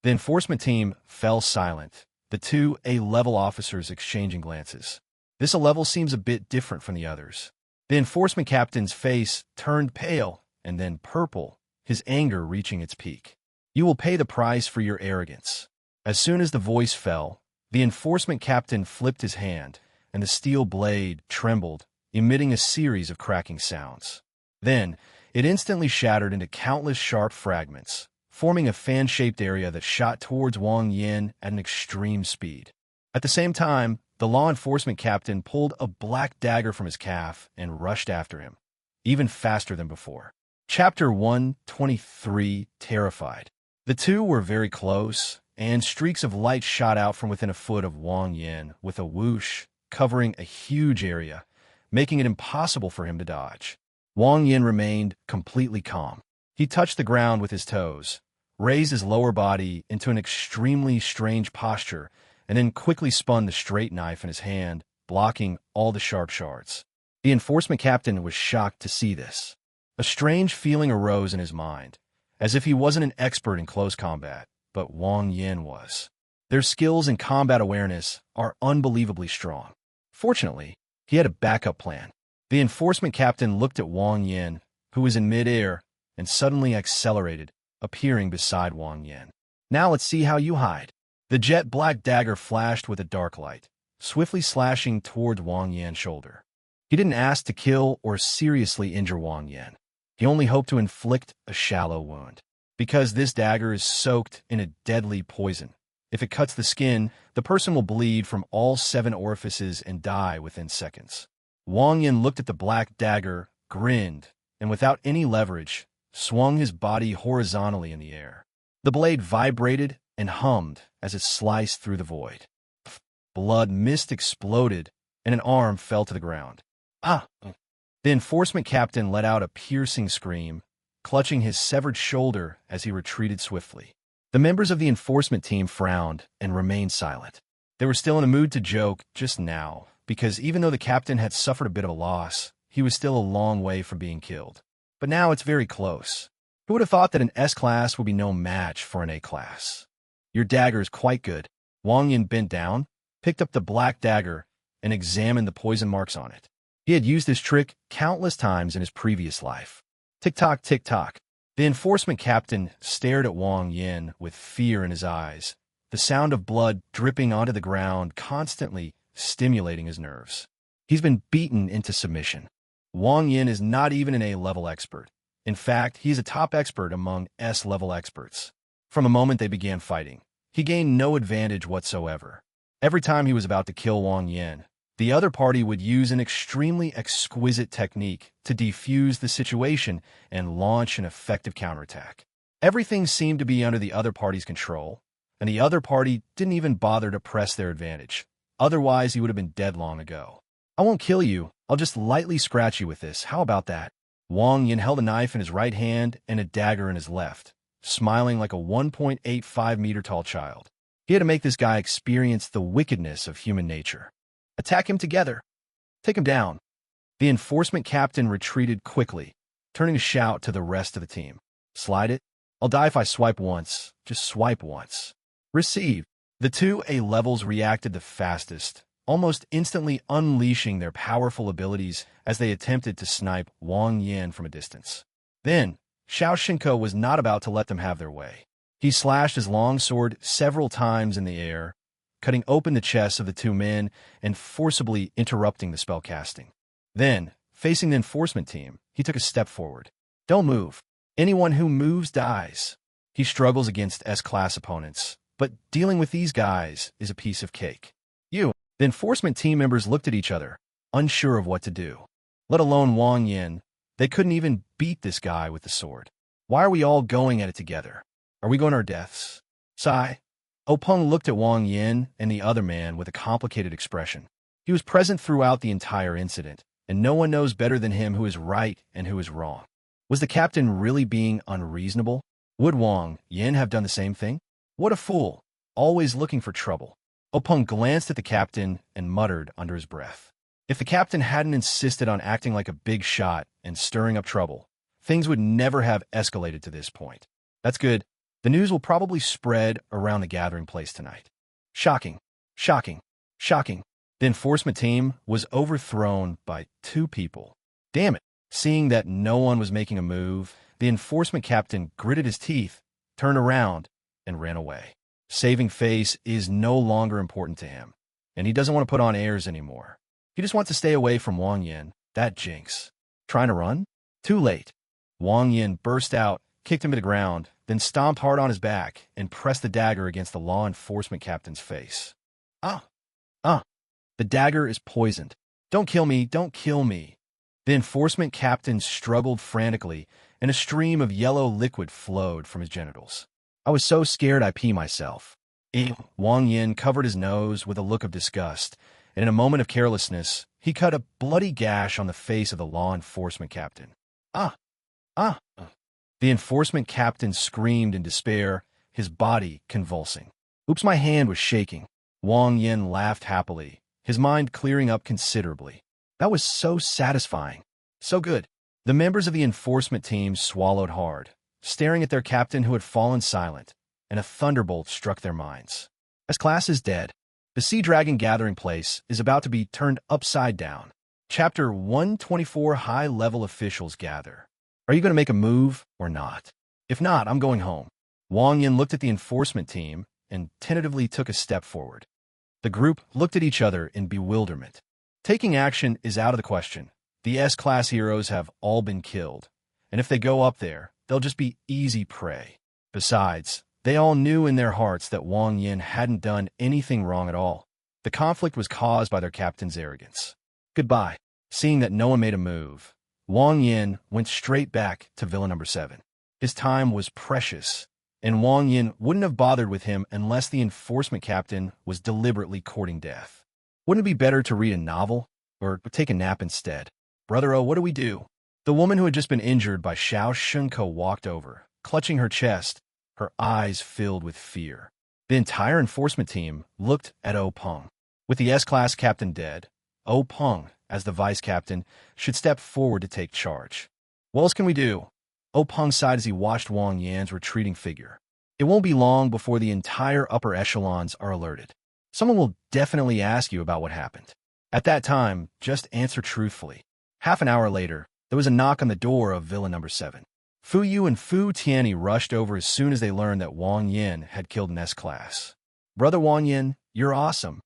The enforcement team fell silent, the two A-level officers exchanging glances. This A-level seems a bit different from the others. The enforcement captain's face turned pale and then purple, his anger reaching its peak. You will pay the price for your arrogance. As soon as the voice fell, the enforcement captain flipped his hand, and the steel blade trembled, emitting a series of cracking sounds. Then, it instantly shattered into countless sharp fragments, forming a fan-shaped area that shot towards Wang Yin at an extreme speed. At the same time, the law enforcement captain pulled a black dagger from his calf and rushed after him, even faster than before. Chapter 123, Terrified. The two were very close, and streaks of light shot out from within a foot of Wang Yin with a whoosh, covering a huge area, making it impossible for him to dodge. Wang Yin remained completely calm. He touched the ground with his toes, raised his lower body into an extremely strange posture, and then quickly spun the straight knife in his hand, blocking all the sharp shards. The enforcement captain was shocked to see this. A strange feeling arose in his mind, as if he wasn't an expert in close combat, but Wang Yin was. Their skills and combat awareness are unbelievably strong. Fortunately, he had a backup plan. The enforcement captain looked at Wang Yin, who was in midair, and suddenly accelerated, appearing beside Wang Yin. Now let's see how you hide. The jet black dagger flashed with a dark light, swiftly slashing toward Wang Yin's shoulder. He didn't ask to kill or seriously injure Wang Yin. He only hoped to inflict a shallow wound. Because this dagger is soaked in a deadly poison. If it cuts the skin, the person will bleed from all 7 orifices and die within seconds. Wang Yin looked at the black dagger, grinned, and without any leverage, swung his body horizontally in the air. The blade vibrated and hummed as it sliced through the void. Blood mist exploded, and an arm fell to the ground. Ah! The enforcement captain let out a piercing scream, clutching his severed shoulder as he retreated swiftly. The members of the enforcement team frowned and remained silent. They were still in a mood to joke just now, because even though the captain had suffered a bit of a loss, he was still a long way from being killed. But now it's very close. Who would have thought that an S-class would be no match for an A-class? Your dagger is quite good. Wang Yin bent down, picked up the black dagger, and examined the poison marks on it. He had used this trick countless times in his previous life. Tick-tock, tick-tock. The enforcement captain stared at Wang Yin with fear in his eyes, the sound of blood dripping onto the ground constantly stimulating his nerves. He's been beaten into submission. Wang Yin is not even an A-level expert. In fact, he's a top expert among S-level experts. From the moment they began fighting, he gained no advantage whatsoever. Every time he was about to kill Wang Yin, the other party would use an extremely exquisite technique to defuse the situation and launch an effective counterattack. Everything seemed to be under the other party's control, and the other party didn't even bother to press their advantage. Otherwise, he would have been dead long ago. I won't kill you. I'll just lightly scratch you with this. How about that? Wang Yin held a knife in his right hand and a dagger in his left, smiling like a 1.85-meter-tall child. He had to make this guy experience the wickedness of human nature. Attack him together. Take him down. The enforcement captain retreated quickly, turning to shout to the rest of the team. Slide it. I'll die if I swipe once. Just swipe once. Receive. The two A-levels reacted the fastest, almost instantly unleashing their powerful abilities as they attempted to snipe Wang Yin from a distance. Then, Xiao Shinko was not about to let them have their way. He slashed his long sword several times in the air, cutting open the chests of the two men and forcibly interrupting the spell casting. Then, facing the enforcement team, he took a step forward. Don't move. Anyone who moves dies. He struggles against S-class opponents, but dealing with these guys is a piece of cake. The enforcement team members looked at each other, unsure of what to do. Let alone Wang Yin, they couldn't even beat this guy with the sword. Why are we all going at it together? Are we going to our deaths? Sigh. Openg looked at Wang Yin and the other man with a complicated expression. He was present throughout the entire incident, and no one knows better than him who is right and who is wrong. Was the captain really being unreasonable? Would Wang Yin have done the same thing? What a fool, always looking for trouble. Openg glanced at the captain and muttered under his breath. If the captain hadn't insisted on acting like a big shot and stirring up trouble, things would never have escalated to this point. That's good. The news will probably spread around the gathering place tonight. Shocking, shocking, shocking. The enforcement team was overthrown by 2 people. Damn it. Seeing that no one was making a move, the enforcement captain gritted his teeth, turned around, and ran away. Saving face is no longer important to him, and he doesn't want to put on airs anymore. He just wants to stay away from Wang Yin, that jinx. Trying to run? Too late. Wang Yin burst out, kicked him to the ground, then stomped hard on his back and pressed the dagger against the law enforcement captain's face. Ah! Ah! The dagger is poisoned. Don't kill me, don't kill me. The enforcement captain struggled frantically, and a stream of yellow liquid flowed from his genitals. I was so scared I pee myself. Wang Yin covered his nose with a look of disgust, and in a moment of carelessness, he cut a bloody gash on the face of the law enforcement captain. Ah! Ah! The enforcement captain screamed in despair, his body convulsing. Oops, my hand was shaking. Wang Yin laughed happily, his mind clearing up considerably. That was so satisfying. So good. The members of the enforcement team swallowed hard, staring at their captain who had fallen silent, and a thunderbolt struck their minds. As class is dead, the Sea Dragon gathering place is about to be turned upside down. Chapter 124 High-Level Officials Gather. Are you going to make a move or not? If not, I'm going home. Wang Yin looked at the enforcement team and tentatively took a step forward. The group looked at each other in bewilderment. Taking action is out of the question. The S-class heroes have all been killed, and if they go up there, they'll just be easy prey. Besides, they all knew in their hearts that Wang Yin hadn't done anything wrong at all. The conflict was caused by their captain's arrogance. Goodbye. Seeing that no one made a move, Wang Yin went straight back to Villa number 7. His time was precious, and Wang Yin wouldn't have bothered with him unless the enforcement captain was deliberately courting death. Wouldn't it be better to read a novel or take a nap instead? Brother-o, what do we do? The woman who had just been injured by Xiao Shunko walked over, clutching her chest, her eyes filled with fear. The entire enforcement team looked at O Peng. With the S-class captain dead, O Peng, as the vice captain, should step forward to take charge. What else can we do? O Peng sighed as he watched Wang Yan's retreating figure. It won't be long before the entire upper echelons are alerted. Someone will definitely ask you about what happened. At that time, just answer truthfully. Half an hour later, there was a knock on the door of Villa number 7. Fu Yu and Fu Tianyi rushed over as soon as they learned that Wang Yin had killed an S-class. Brother Wang Yin, you're awesome.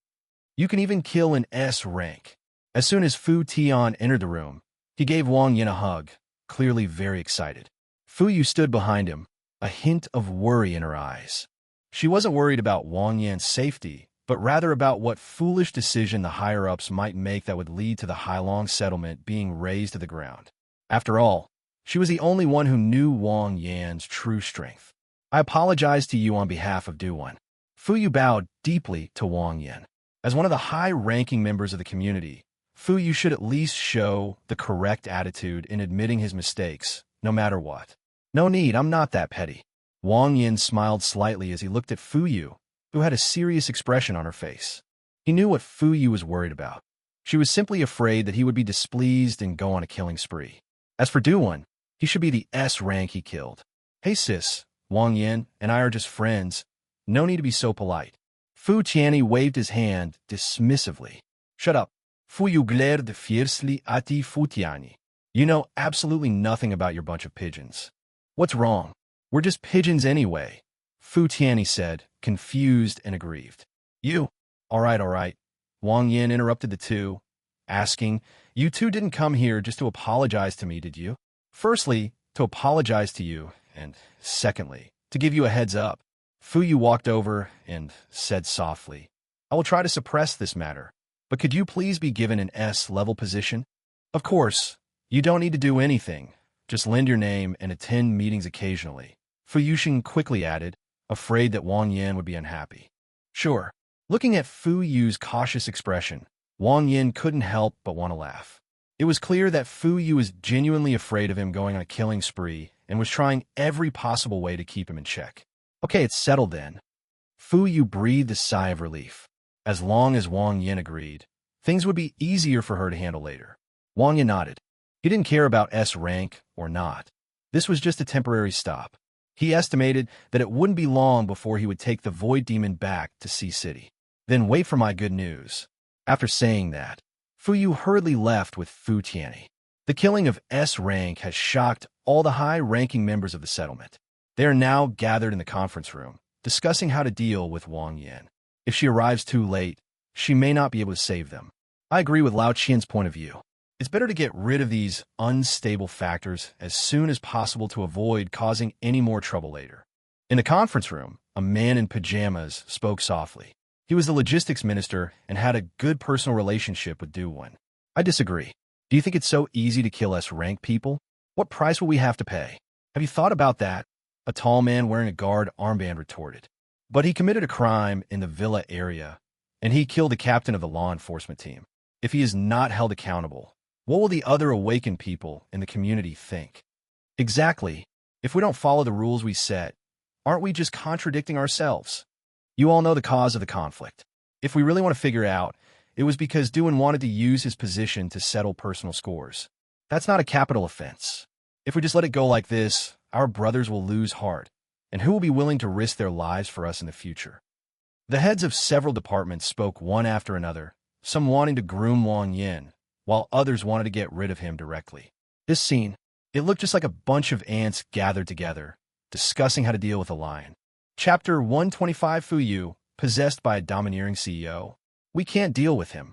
You can even kill an S rank. As soon as Fu Tian entered the room, he gave Wang Yin a hug, clearly very excited. Fu Yu stood behind him, a hint of worry in her eyes. She wasn't worried about Wang Yan's safety, but rather about what foolish decision the higher-ups might make that would lead to the Hailong settlement being razed to the ground. After all, she was the only one who knew Wang Yan's true strength. I apologize to you on behalf of Duwan. Fu Yu bowed deeply to Wang Yin. As one of the high-ranking members of the community, Fu Yu should at least show the correct attitude in admitting his mistakes, no matter what. No need, I'm not that petty. Wang Yin smiled slightly as he looked at Fu Yu, who had a serious expression on her face. He knew what Fu Yu was worried about. She was simply afraid that he would be displeased and go on a killing spree. As for Duwan, he should be the S rank he killed. Hey sis, Wang Yin and I are just friends. No need to be so polite. Fu Tianyi waved his hand dismissively. Shut up. Fu Yu glared fiercely at Fu Tianyi. You know absolutely nothing about your bunch of pigeons. What's wrong? We're just pigeons anyway, Fu Tianyi said, confused and aggrieved. You? All right. Wang Yin interrupted the two, asking, you two didn't come here just to apologize to me, did you? Firstly, to apologize to you, and secondly, to give you a heads up. Fu Yu walked over and said softly, I will try to suppress this matter, but could you please be given an S-level position? Of course, you don't need to do anything. Just lend your name and attend meetings occasionally. Fu Yuxing quickly added, afraid that Wang Yin would be unhappy. Sure. Looking at Fu Yu's cautious expression, Wang Yin couldn't help but want to laugh. It was clear that Fu Yu was genuinely afraid of him going on a killing spree and was trying every possible way to keep him in check. Okay, it's settled then. Fu Yu breathed a sigh of relief. As long as Wang Yin agreed, things would be easier for her to handle later. Wang Yin nodded. He didn't care about S rank or not. This was just a temporary stop. He estimated that it wouldn't be long before he would take the Void Demon back to Sea City. Then wait for my good news. After saying that, Fu Yu hurriedly left with Fu Tianyi. The killing of S rank has shocked all the high-ranking members of the settlement. They are now gathered in the conference room, discussing how to deal with Wang Yan. If she arrives too late, she may not be able to save them. I agree with Lao Qian's point of view. It's better to get rid of these unstable factors as soon as possible to avoid causing any more trouble later. In the conference room, a man in pajamas spoke softly. He was the logistics minister and had a good personal relationship with Du-Wen. I disagree. Do you think it's so easy to kill S-rank people? What price will we have to pay? Have you thought about that? A tall man wearing a guard armband retorted. But he committed a crime in the villa area, and he killed the captain of the law enforcement team. If he is not held accountable, what will the other awakened people in the community think? Exactly. If we don't follow the rules we set, aren't we just contradicting ourselves? You all know the cause of the conflict. If we really want to figure out, it was because Du-Wen wanted to use his position to settle personal scores. That's not a capital offense. If we just let it go like this, our brothers will lose heart. And who will be willing to risk their lives for us in the future? The heads of several departments spoke one after another, some wanting to groom Wang Yan, while others wanted to get rid of him directly. This scene, it looked just like a bunch of ants gathered together, discussing how to deal with a lion. Chapter 125 Fu Yu, possessed by a domineering CEO. We can't deal with him.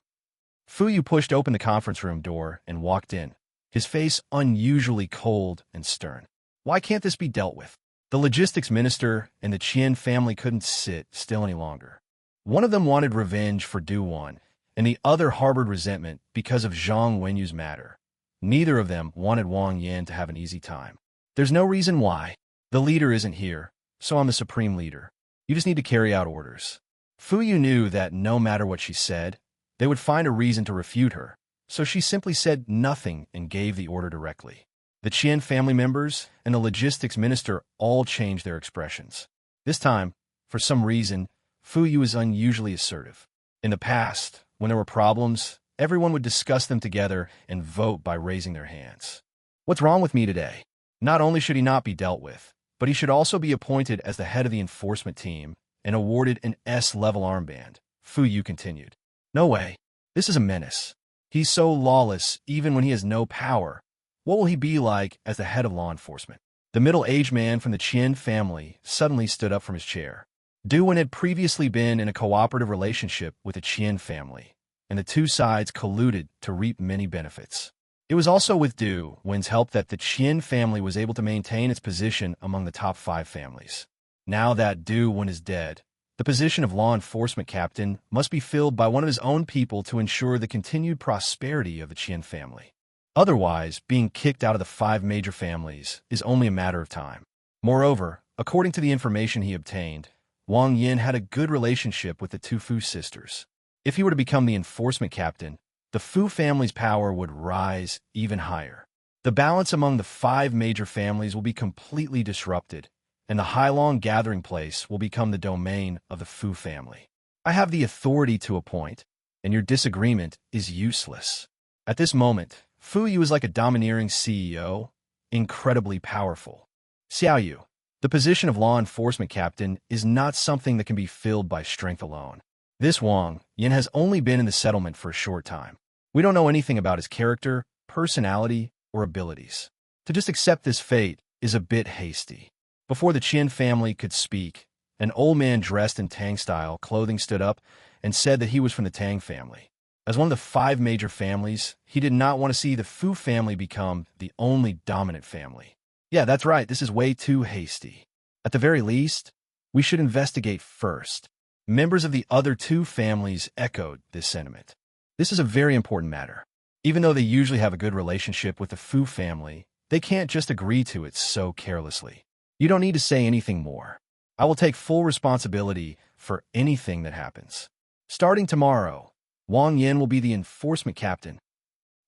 Fu Yu pushed open the conference room door and walked in, his face unusually cold and stern. Why can't this be dealt with? The logistics minister and the Qian family couldn't sit still any longer. One of them wanted revenge for Du-Wen, and the other harbored resentment because of Zhang Wenyu's matter. Neither of them wanted Wang Yan to have an easy time. There's no reason why. The leader isn't here, so I'm the supreme leader. You just need to carry out orders. Fu Yu knew that no matter what she said, they would find a reason to refute her, so she simply said nothing and gave the order directly. The Qian family members and the logistics minister all changed their expressions. This time, for some reason, Fu Yu was unusually assertive. In the past, when there were problems, everyone would discuss them together and vote by raising their hands. What's wrong with me today? Not only should he not be dealt with, but he should also be appointed as the head of the enforcement team and awarded an S-level armband, Fu Yu continued. No way. This is a menace. He's so lawless even when he has no power. What will he be like as the head of law enforcement? The middle-aged man from the Qian family suddenly stood up from his chair. Du-Wen had previously been in a cooperative relationship with the Qian family, and the two sides colluded to reap many benefits. It was also with Du-Wen's help that the Qian family was able to maintain its position among the top 5 families. Now that Du-Wen is dead, the position of law enforcement captain must be filled by one of his own people to ensure the continued prosperity of the Qian family. Otherwise, being kicked out of the 5 major families is only a matter of time. Moreover, according to the information he obtained, Wang Yan had a good relationship with the 2 Fu sisters. If he were to become the enforcement captain, the Fu family's power would rise even higher. The balance among the 5 major families will be completely disrupted, and the Hailong gathering place will become the domain of the Fu family. I have the authority to appoint, and your disagreement is useless. At this moment, Fu Yu is like a domineering CEO, incredibly powerful. Xiao Yu, the position of law enforcement captain is not something that can be filled by strength alone. This Wang Yan has only been in the settlement for a short time. We don't know anything about his character, personality, or abilities. To just accept this fate is a bit hasty. Before the Qian family could speak, an old man dressed in Tang-style clothing stood up and said that he was from the Tang family. As one of the 5 major families, he did not want to see the Fu family become the only dominant family. Yeah, that's right, this is way too hasty. At the very least, we should investigate first. Members of the other 2 families echoed this sentiment. This is a very important matter. Even though they usually have a good relationship with the Fu family, they can't just agree to it so carelessly. You don't need to say anything more. I will take full responsibility for anything that happens. Starting tomorrow, Wang Yan will be the enforcement captain.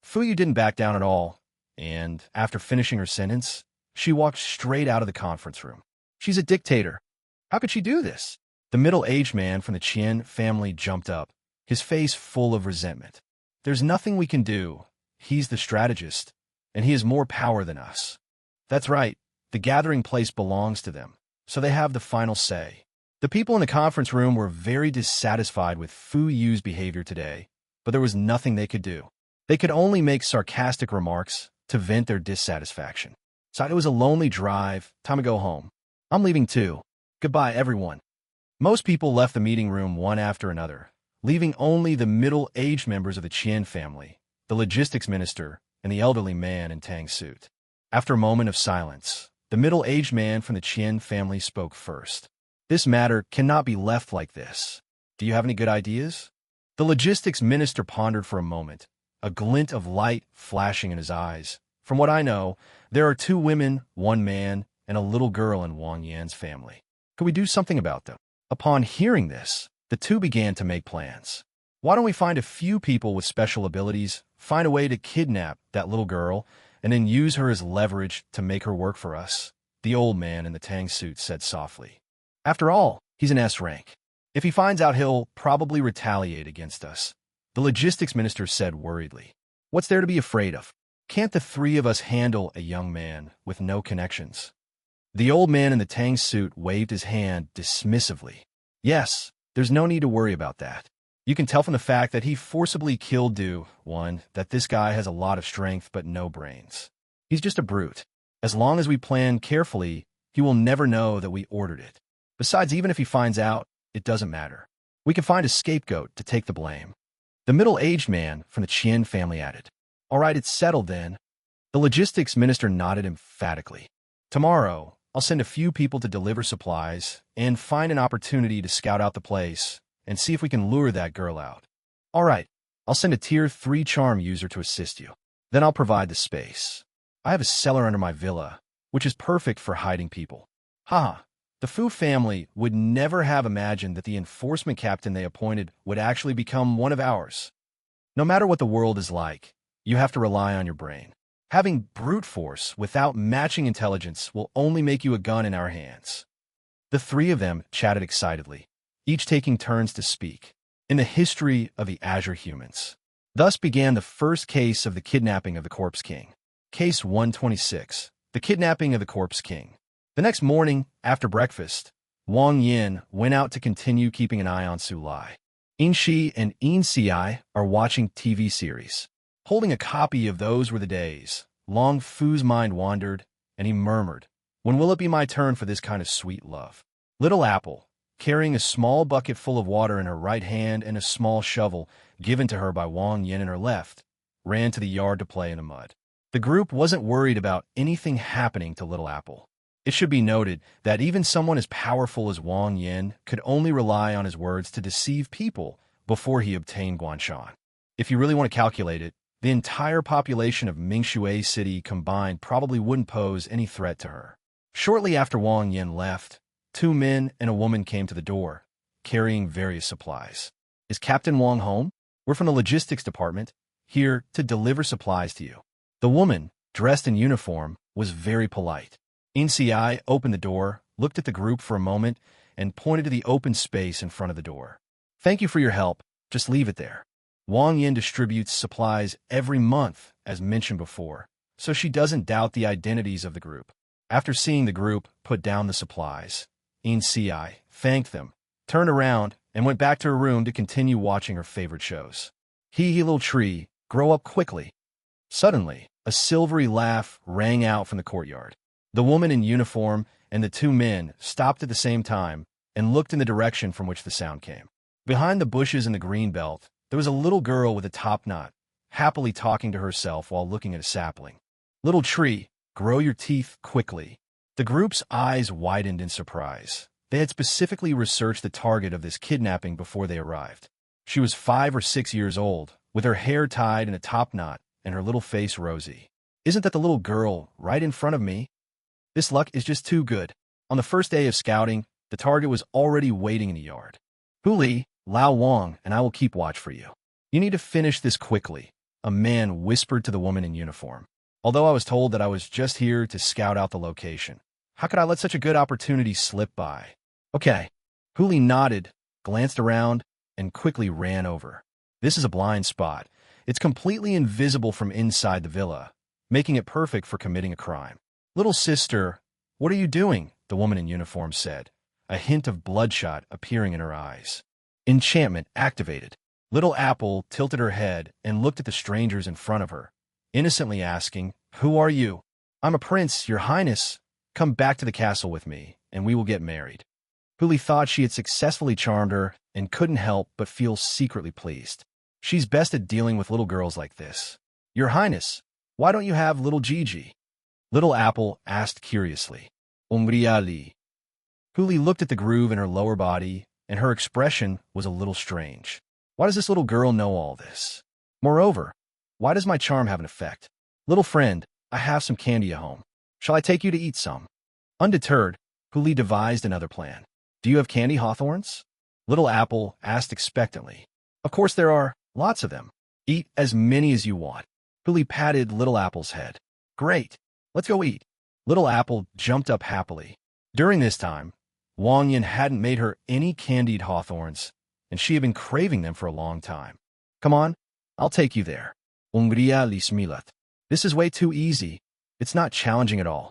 Fu Yu didn't back down at all, and after finishing her sentence, she walked straight out of the conference room. She's a dictator. How could she do this? The middle-aged man from the Qian family jumped up, his face full of resentment. There's nothing we can do. He's the strategist, and he has more power than us. That's right. The gathering place belongs to them, so they have the final say. The people in the conference room were very dissatisfied with Fu Yu's behavior today, but there was nothing they could do. They could only make sarcastic remarks to vent their dissatisfaction. So it was a lonely drive, time to go home. I'm leaving too. Goodbye, everyone. Most people left the meeting room one after another, leaving only the middle-aged members of the Qian family, the logistics minister, and the elderly man in Tang's suit. After a moment of silence, the middle-aged man from the Qian family spoke first. This matter cannot be left like this. Do you have any good ideas? The logistics minister pondered for a moment, a glint of light flashing in his eyes. From what I know, there are 2 women, 1 man, and a little girl in Wang Yan's family. Could we do something about them? Upon hearing this, the 2 began to make plans. Why don't we find a few people with special abilities, find a way to kidnap that little girl, and then use her as leverage to make her work for us? The old man in the Tang suit said softly. After all, he's an S rank. If he finds out, he'll probably retaliate against us. The logistics minister said worriedly. What's there to be afraid of? Can't the 3 of us handle a young man with no connections? The old man in the Tang suit waved his hand dismissively. Yes, there's no need to worry about that. You can tell from the fact that he forcibly killed Du, that this guy has a lot of strength but no brains. He's just a brute. As long as we plan carefully, he will never know that we ordered it. Besides, even if he finds out, it doesn't matter. We can find a scapegoat to take the blame. The middle-aged man from the Qian family added. All right, it's settled then. The logistics minister nodded emphatically. Tomorrow, I'll send a few people to deliver supplies and find an opportunity to scout out the place and see if we can lure that girl out. All right, I'll send a tier 3 charm user to assist you. Then I'll provide the space. I have a cellar under my villa, which is perfect for hiding people. Haha. The Fu family would never have imagined that the enforcement captain they appointed would actually become one of ours. No matter what the world is like, you have to rely on your brain. Having brute force without matching intelligence will only make you a gun in our hands. The 3 of them chatted excitedly, each taking turns to speak. In the history of the Azure humans. Thus began the first case of the kidnapping of the Corpse King. Case 126, the kidnapping of the Corpse King. The next morning, after breakfast, Wang Yin went out to continue keeping an eye on Su Lai. In Shi and In Ci are watching TV series. Holding a copy of Those Were the Days, Long Fu's mind wandered, and he murmured, when will it be my turn for this kind of sweet love? Little Apple, carrying a small bucket full of water in her right hand and a small shovel given to her by Wang Yin in her left, ran to the yard to play in the mud. The group wasn't worried about anything happening to Little Apple. It should be noted that even someone as powerful as Wang Yin could only rely on his words to deceive people before he obtained Guanshan. If you really want to calculate it, the entire population of Mingshui City combined probably wouldn't pose any threat to her. Shortly after Wang Yin left, 2 men and a woman came to the door, carrying various supplies. Is Captain Wang home? We're from the logistics department, here to deliver supplies to you. The woman, dressed in uniform, was very polite. In Ci opened the door, looked at the group for a moment, and pointed to the open space in front of the door. Thank you for your help. Just leave it there. Wang Yin distributes supplies every month, as mentioned before, so she doesn't doubt the identities of the group. After seeing the group put down the supplies, In Ci thanked them, turned around, and went back to her room to continue watching her favorite shows. Hee little tree, grow up quickly. Suddenly, a silvery laugh rang out from the courtyard. The woman in uniform and the 2 men stopped at the same time and looked in the direction from which the sound came. Behind the bushes in the green belt, there was a little girl with a top knot, happily talking to herself while looking at a sapling. Little tree, grow your teeth quickly. The group's eyes widened in surprise. They had specifically researched the target of this kidnapping before they arrived. She was 5 or 6 years old, with her hair tied in a top knot and her little face rosy. Isn't that the little girl right in front of me? This luck is just too good. On the first day of scouting, the target was already waiting in the yard. Huli, Lao Wang, and I will keep watch for you. You need to finish this quickly, a man whispered to the woman in uniform. Although I was told that I was just here to scout out the location. How could I let such a good opportunity slip by? Okay. Huli nodded, glanced around, and quickly ran over. This is a blind spot. It's completely invisible from inside the villa, making it perfect for committing a crime. Little sister, What are you doing? The woman in uniform said, a hint of bloodshot appearing in her eyes. Enchantment activated. Little Apple tilted her head and looked at the strangers in front of her, innocently asking, "Who are you?" "I'm a prince, your highness. Come back to the castle with me, and we will get married." Huli thought she had successfully charmed her and couldn't help but feel secretly pleased. She's best at dealing with little girls like this. "Your highness, why don't you have little Gigi?" Little Apple asked curiously. "Umbriali." Huli looked at the groove in her lower body, and her expression was a little strange. Why does this little girl know all this? Moreover, why does my charm have an effect? "Little friend, I have some candy at home. Shall I take you to eat some?" Undeterred, Huli devised another plan. "Do you have candy hawthorns?" Little Apple asked expectantly. "Of course there are, lots of them. Eat as many as you want." Huli patted Little Apple's head. "Great, let's go eat." Little Apple jumped up happily. During this time, Wang Yin hadn't made her any candied hawthorns, and she had been craving them for a long time. "Come on, I'll take you there." "Ungria lismilat." "This is way too easy. It's not challenging at all."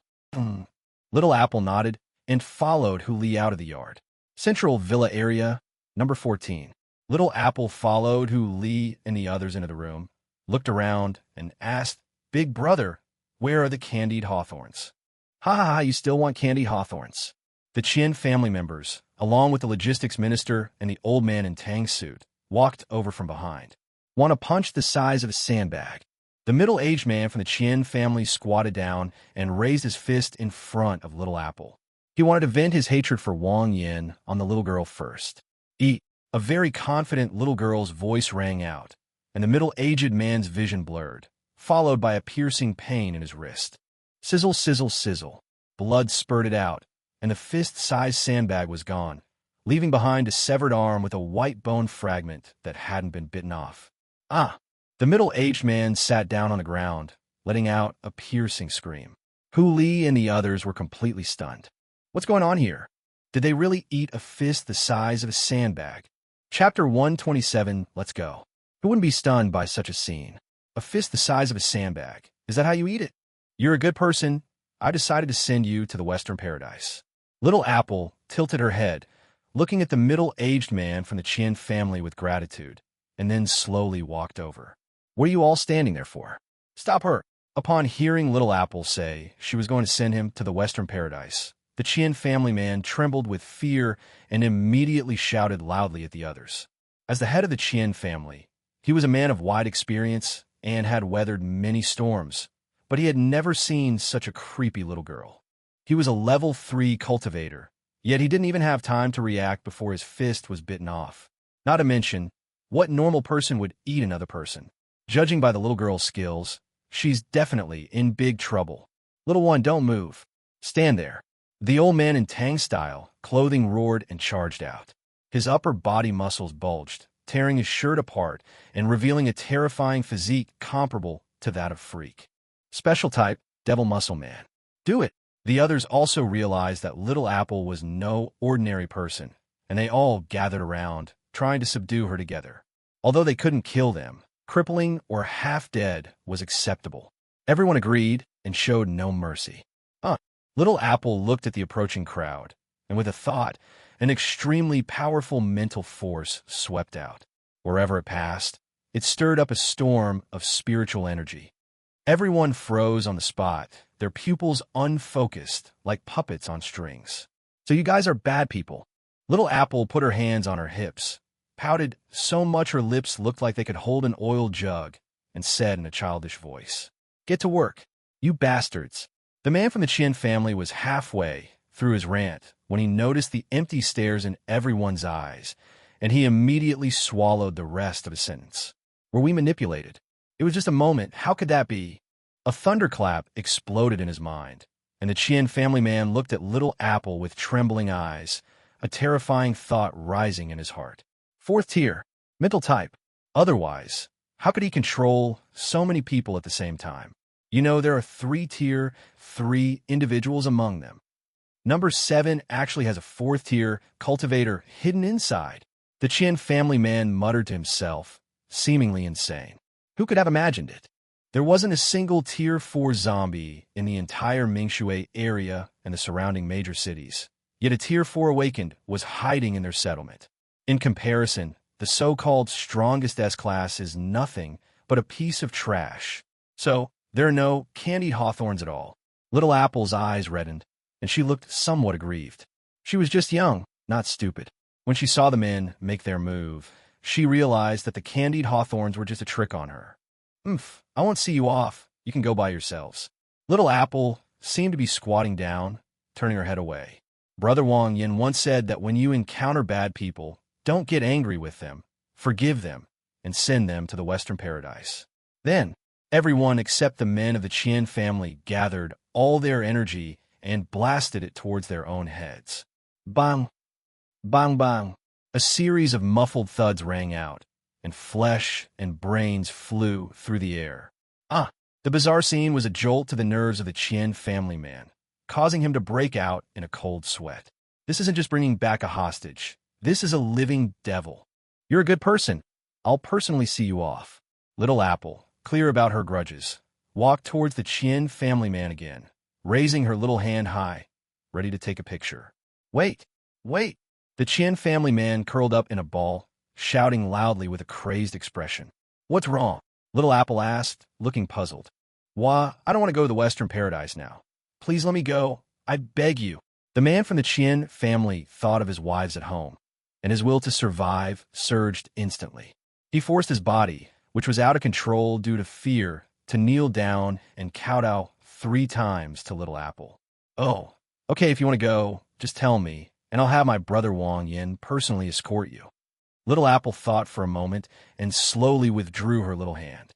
Little Apple nodded and followed Huli out of the yard. Central Villa area, number 14. Little Apple followed Huli and the others into the room, looked around, and asked, "Big brother, where are the candied hawthorns?" "Ha ha ha, you still want candied hawthorns?" The Qian family members, along with the logistics minister and the old man in Tang's suit, walked over from behind. "Want a punch the size of a sandbag?" The middle-aged man from the Qian family squatted down and raised his fist in front of Little Apple. He wanted to vent his hatred for Wang Yin on the little girl first. "Eat." A very confident little girl's voice rang out, and the middle-aged man's vision blurred, followed by a piercing pain in his wrist. Sizzle, sizzle, sizzle. Blood spurted out, and the fist-sized sandbag was gone, leaving behind a severed arm with a white bone fragment that hadn't been bitten off. "Ah!" The middle-aged man sat down on the ground, letting out a piercing scream. Huli and the others were completely stunned. What's going on here? Did they really eat a fist the size of a sandbag? Chapter 127, let's go. Who wouldn't be stunned by such a scene? A fist the size of a sandbag. Is that how you eat it? You're a good person. I decided to send you to the Western Paradise. Little Apple tilted her head, looking at the middle-aged man from the Qian family with gratitude, and then slowly walked over. What are you all standing there for? Stop her! Upon hearing Little Apple say she was going to send him to the Western Paradise, the Qian family man trembled with fear and immediately shouted loudly at the others. As the head of the Qian family, he was a man of wide experience and had weathered many storms, but he had never seen such a creepy little girl. He was a level 3 cultivator, yet he didn't even have time to react before his fist was bitten off. Not to mention, what normal person would eat another person? Judging by the little girl's skills, she's definitely in big trouble. "Little one, don't move. Stand there." The old man in Tang style, clothing roared and charged out. His upper body muscles bulged, tearing his shirt apart and revealing a terrifying physique comparable to that of Freak. Special type, Devil Muscle Man. "Do it." The others also realized that Little Apple was no ordinary person, and they all gathered around, trying to subdue her together. Although they couldn't kill them, crippling or half dead was acceptable. Everyone agreed and showed no mercy. Little Apple looked at the approaching crowd, and with a thought, an extremely powerful mental force swept out. Wherever it passed, it stirred up a storm of spiritual energy. Everyone froze on the spot, their pupils unfocused like puppets on strings. "So you guys are bad people." Little Apple put her hands on her hips, pouted so much her lips looked like they could hold an oil jug, and said in a childish voice, "Get to work, you bastards." The man from the Qian family was halfway through his rant when he noticed the empty stares in everyone's eyes, and he immediately swallowed the rest of his sentence. "Were we manipulated? It was just a moment. How could that be?" A thunderclap exploded in his mind, and the Qian family man looked at Little Apple with trembling eyes, a terrifying thought rising in his heart. 4th tier, mental type. Otherwise, how could he control so many people at the same time? You know, there are 3-tier, 3 individuals among them. Number 7 actually has a 4th-tier cultivator hidden inside. The Qian family man muttered to himself, seemingly insane. Who could have imagined it? There wasn't a single Tier 4 zombie in the entire Mingshui area and the surrounding major cities, yet a Tier 4 awakened was hiding in their settlement. In comparison, the so-called strongest S-class is nothing but a piece of trash. So, there are no candied hawthorns at all. Little Apple's eyes reddened, and she looked somewhat aggrieved. She was just young, not stupid. When she saw the men make their move, she realized that the candied hawthorns were just a trick on her. I won't see you off. You can go by yourselves. Little Apple seemed to be squatting down, turning her head away. Brother Wang Yin once said that when you encounter bad people, don't get angry with them, forgive them, and send them to the Western Paradise. Then, everyone except the men of the Qian family gathered all their energy and blasted it towards their own heads. Bang! Bang bang! A series of muffled thuds rang out, and flesh and brains flew through the air. The bizarre scene was a jolt to the nerves of the Qian family man, causing him to break out in a cold sweat. This isn't just bringing back a hostage. This is a living devil. You're a good person. I'll personally see you off. Little Apple, clear about her grudges, walked towards the Qian family man again, raising her little hand high, ready to take a picture. Wait! The Qian family man curled up in a ball, shouting loudly with a crazed expression. What's wrong? Little Apple asked, looking puzzled. Why, I don't want to go to the Western Paradise now. Please let me go. I beg you. The man from the Qian family thought of his wives at home, and his will to survive surged instantly. He forced his body, which was out of control due to fear, to kneel down and kowtow 3 times to Little Apple. Oh, okay, if you want to go, just tell me, and I'll have my brother Wang Yin personally escort you. Little Apple thought for a moment and slowly withdrew her little hand.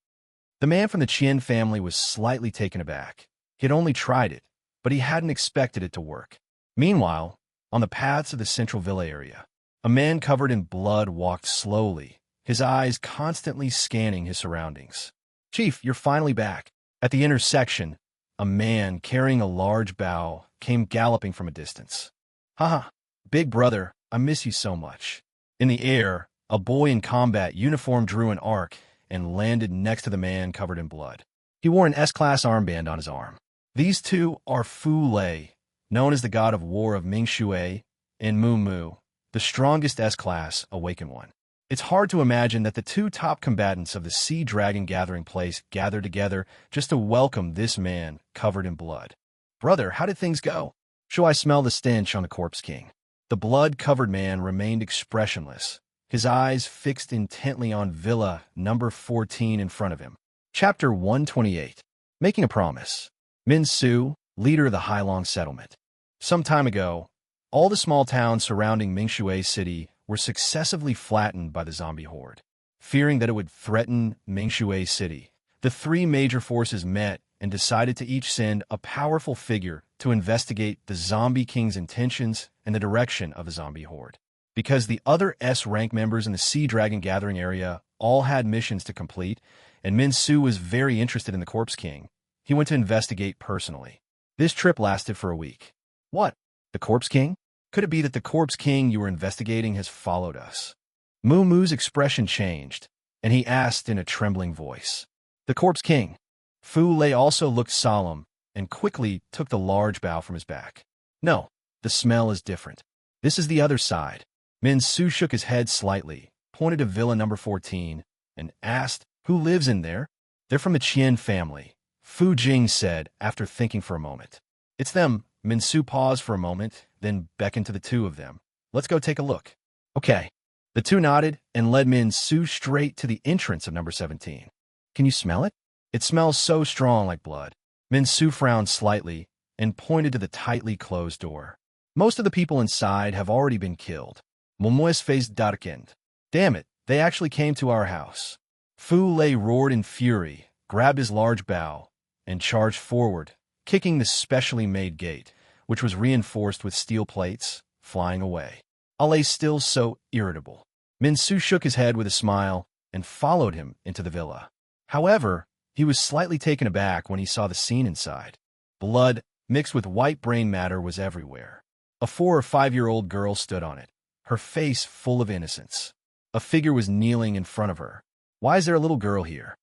The man from the Qian family was slightly taken aback. He had only tried it, but he hadn't expected it to work. Meanwhile, on the paths of the central villa area, a man covered in blood walked slowly, his eyes constantly scanning his surroundings. Chief, you're finally back. At the intersection, a man carrying a large bow came galloping from a distance. Haha, big brother, I miss you so much. In the air, a boy in combat uniform drew an arc and landed next to the man covered in blood. He wore an S-class armband on his arm. These two are Fu Lei, known as the god of war of Mingshui, and Mu Mu, the strongest S-class awaken one. It's hard to imagine that the 2 top combatants of the Sea Dragon gathering place gathered together just to welcome this man covered in blood. Brother, how did things go? Shall I smell the stench on the Corpse King? The blood-covered man remained expressionless, his eyes fixed intently on Villa number 14 in front of him. Chapter 128. Making a Promise. Min Su, leader of the Hailong settlement. Some time ago, all the small towns surrounding Mingshui City were successively flattened by the zombie horde. Fearing that it would threaten Mingshui City, the 3 major forces met and decided to each send a powerful figure to investigate the Zombie King's intentions and the direction of the zombie horde. Because the other S-rank members in the Sea Dragon gathering area all had missions to complete, and Min Su was very interested in the Corpse King, he went to investigate personally. This trip lasted for a week. What? The Corpse King? Could it be that the Corpse King you were investigating has followed us? Mu Mu's expression changed, and he asked in a trembling voice. The Corpse King. Fu Lei also looked solemn and quickly took the large bow from his back. No, the smell is different. This is the other side. Min Su shook his head slightly, pointed to Villa number 14, and asked, Who lives in there? They're from the Qian family, Fu Jing said after thinking for a moment. It's them. Min Su paused for a moment, then beckoned to the 2 of them. Let's go take a look. Okay. The 2 nodded and led Min Su straight to the entrance of number 17. Can you smell it? It smells so strong like blood. Min Su frowned slightly and pointed to the tightly closed door. Most of the people inside have already been killed. Momoe's face darkened. Damn it, they actually came to our house. Fu Lei roared in fury, grabbed his large bow, and charged forward, kicking the specially made gate, which was reinforced with steel plates, flying away. I lay still so irritable. Min Su shook his head with a smile and followed him into the villa. However, he was slightly taken aback when he saw the scene inside. Blood, mixed with white brain matter, was everywhere. A 4 or 5-year-old girl stood on it, her face full of innocence. A figure was kneeling in front of her. Why is there a little girl here?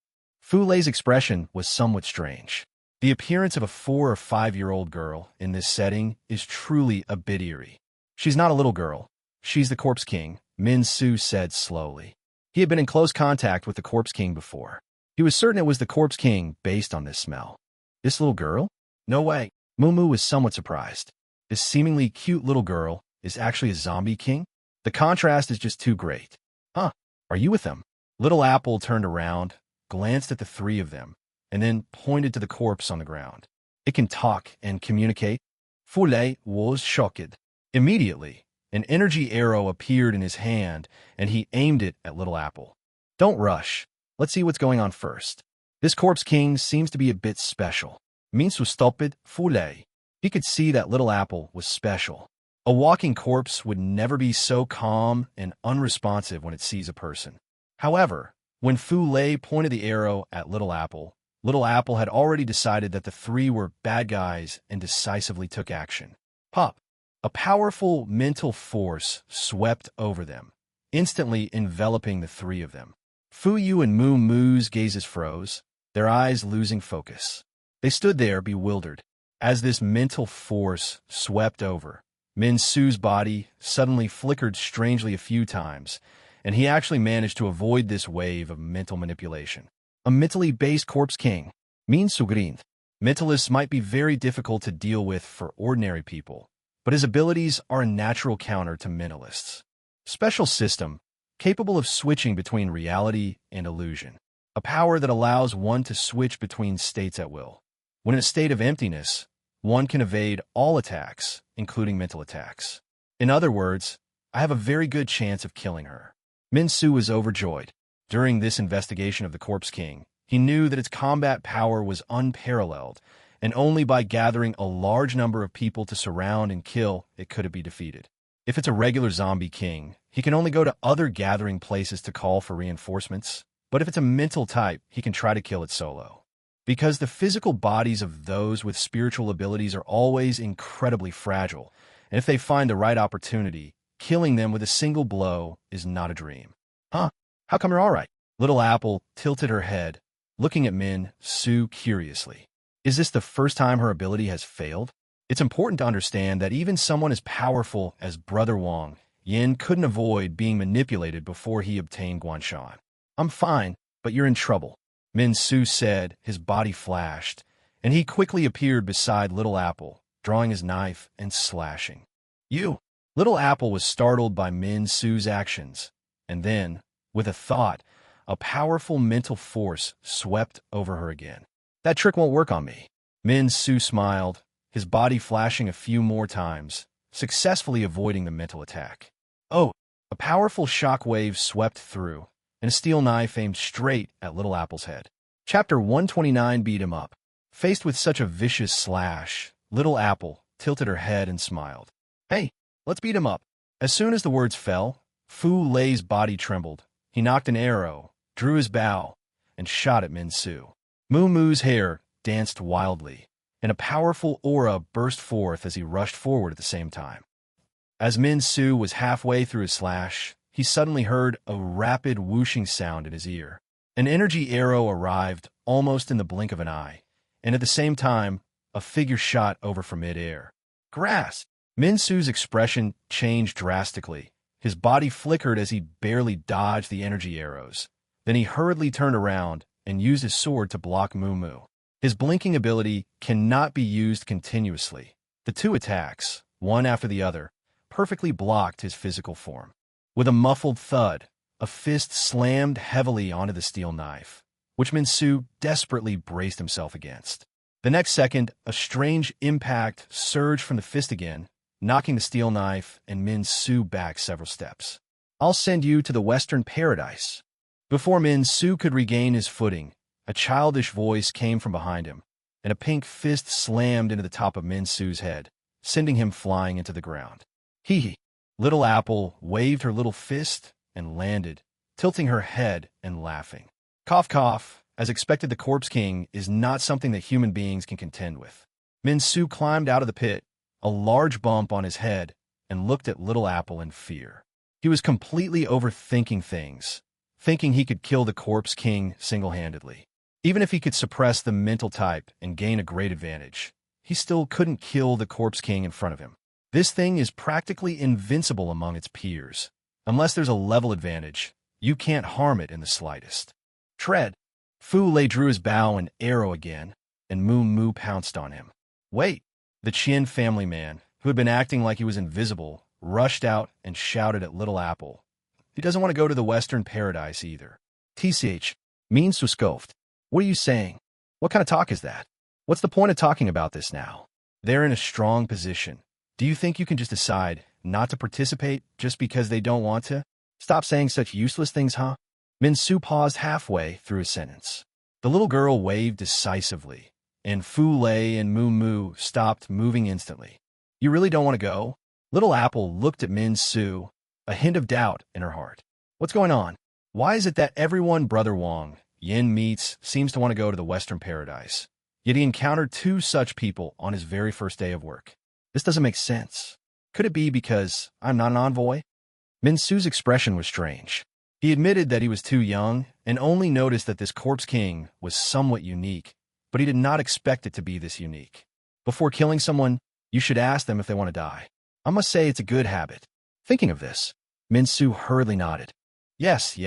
Fu Lei's expression was somewhat strange. The appearance of a 4 or 5-year-old girl in this setting is truly a bit eerie. She's not a little girl. She's the Corpse King, Min Su said slowly. He had been in close contact with the Corpse King before. He was certain it was the Corpse King based on this smell. This little girl? No way. Mumu was somewhat surprised. This seemingly cute little girl is actually a zombie king? The contrast is just too great. Huh, are you with them? Little Apple turned around, glanced at the three of them, and then pointed to the corpse on the ground. It can talk and communicate. Fu Lei was shocked. Immediately, an energy arrow appeared in his hand, and he aimed it at Little Apple. Don't rush. Let's see what's going on first. This Corpse King seems to be a bit special. Means was stupid, Fu Lei. He could see that Little Apple was special. A walking corpse would never be so calm and unresponsive when it sees a person. However, when Fu Lei pointed the arrow at Little Apple had already decided that the three were bad guys and decisively took action. Pop! A powerful mental force swept over them, instantly enveloping the three of them. Fu Yu and Mu Mu's gazes froze, their eyes losing focus. They stood there bewildered. As this mental force swept over, Min Su's body suddenly flickered strangely a few times, and he actually managed to avoid this wave of mental manipulation. A mentally based Corpse King. Min Su grinned. Mentalists might be very difficult to deal with for ordinary people, but his abilities are a natural counter to mentalists. Special system, capable of switching between reality and illusion. A power that allows one to switch between states at will. When in a state of emptiness, one can evade all attacks, including mental attacks. In other words, I have a very good chance of killing her. Min Su was overjoyed. During this investigation of the Corpse King, he knew that its combat power was unparalleled, and only by gathering a large number of people to surround and kill it could it be defeated. If it's a regular zombie king, he can only go to other gathering places to call for reinforcements, but if it's a mental type, he can try to kill it solo. Because the physical bodies of those with spiritual abilities are always incredibly fragile, and if they find the right opportunity, killing them with a single blow is not a dream. Huh? How come you're all right? Little Apple tilted her head, looking at Min Su curiously. Is this the first time her ability has failed? It's important to understand that even someone as powerful as Brother Wang Yin couldn't avoid being manipulated before he obtained Guanshan. I'm fine, but you're in trouble, Min Su said. His body flashed, and he quickly appeared beside Little Apple, drawing his knife and slashing. You! Little Apple was startled by Min Su's actions, and then, with a thought, a powerful mental force swept over her again. That trick won't work on me. Min Su smiled, his body flashing a few more times, successfully avoiding the mental attack. Oh! A powerful shock wave swept through, and a steel knife aimed straight at Little Apple's head. Chapter 129 beat him up. Faced with such a vicious slash, Little Apple tilted her head and smiled. Hey, let's beat him up. As soon as the words fell, Fu Lei's body trembled. He knocked an arrow, drew his bow, and shot at Min Su. Mu Mu's hair danced wildly, and a powerful aura burst forth as he rushed forward at the same time. As Min Su was halfway through his slash, he suddenly heard a rapid whooshing sound in his ear. An energy arrow arrived almost in the blink of an eye, and at the same time, a figure shot over from mid-air. Grass! Min Su's expression changed drastically. His body flickered as he barely dodged the energy arrows. Then he hurriedly turned around and used his sword to block Mu Mu. His blinking ability cannot be used continuously. The two attacks, one after the other, perfectly blocked his physical form. With a muffled thud, a fist slammed heavily onto the steel knife, which Min Su desperately braced himself against. The next second, a strange impact surged from the fist again, knocking the steel knife and Min Su back several steps. I'll send you to the Western Paradise. Before Min Su could regain his footing, a childish voice came from behind him, and a pink fist slammed into the top of Min Su's head, sending him flying into the ground. Hee hee. Little Apple waved her little fist and landed, tilting her head and laughing. Cough cough. As expected, the Corpse King is not something that human beings can contend with. Min Su climbed out of the pit, a large bump on his head, and looked at Little Apple in fear. He was completely overthinking things, thinking he could kill the Corpse King single-handedly. Even if he could suppress the mental type and gain a great advantage, he still couldn't kill the Corpse King in front of him. This thing is practically invincible among its peers. Unless there's a level advantage, you can't harm it in the slightest. Tread. Fu Lei drew his bow and arrow again, and Moo Moo pounced on him. Wait! The Chin family man, who had been acting like he was invisible, rushed out and shouted at Little Apple. He doesn't want to go to the Western Paradise either. TCH, means to scoffed. What are you saying? What kind of talk is that? What's the point of talking about this now? They're in a strong position. Do you think you can just decide not to participate just because they don't want to? Stop saying such useless things, huh? Min Su paused halfway through his sentence. The little girl waved decisively, and Fu Lei and Moo Moo stopped moving instantly. You really don't want to go? Little Apple looked at Min Su, a hint of doubt in her heart. What's going on? Why is it that everyone Brother Wang Yin meets seems to want to go to the Western Paradise? Yet he encountered two such people on his very first day of work. This doesn't make sense. Could it be because I'm not an envoy? Min Su's expression was strange. He admitted that he was too young and only noticed that this Corpse King was somewhat unique, but he did not expect it to be this unique. Before killing someone, you should ask them if they want to die. I must say it's a good habit. Thinking of this, Min Su hurriedly nodded. Yes,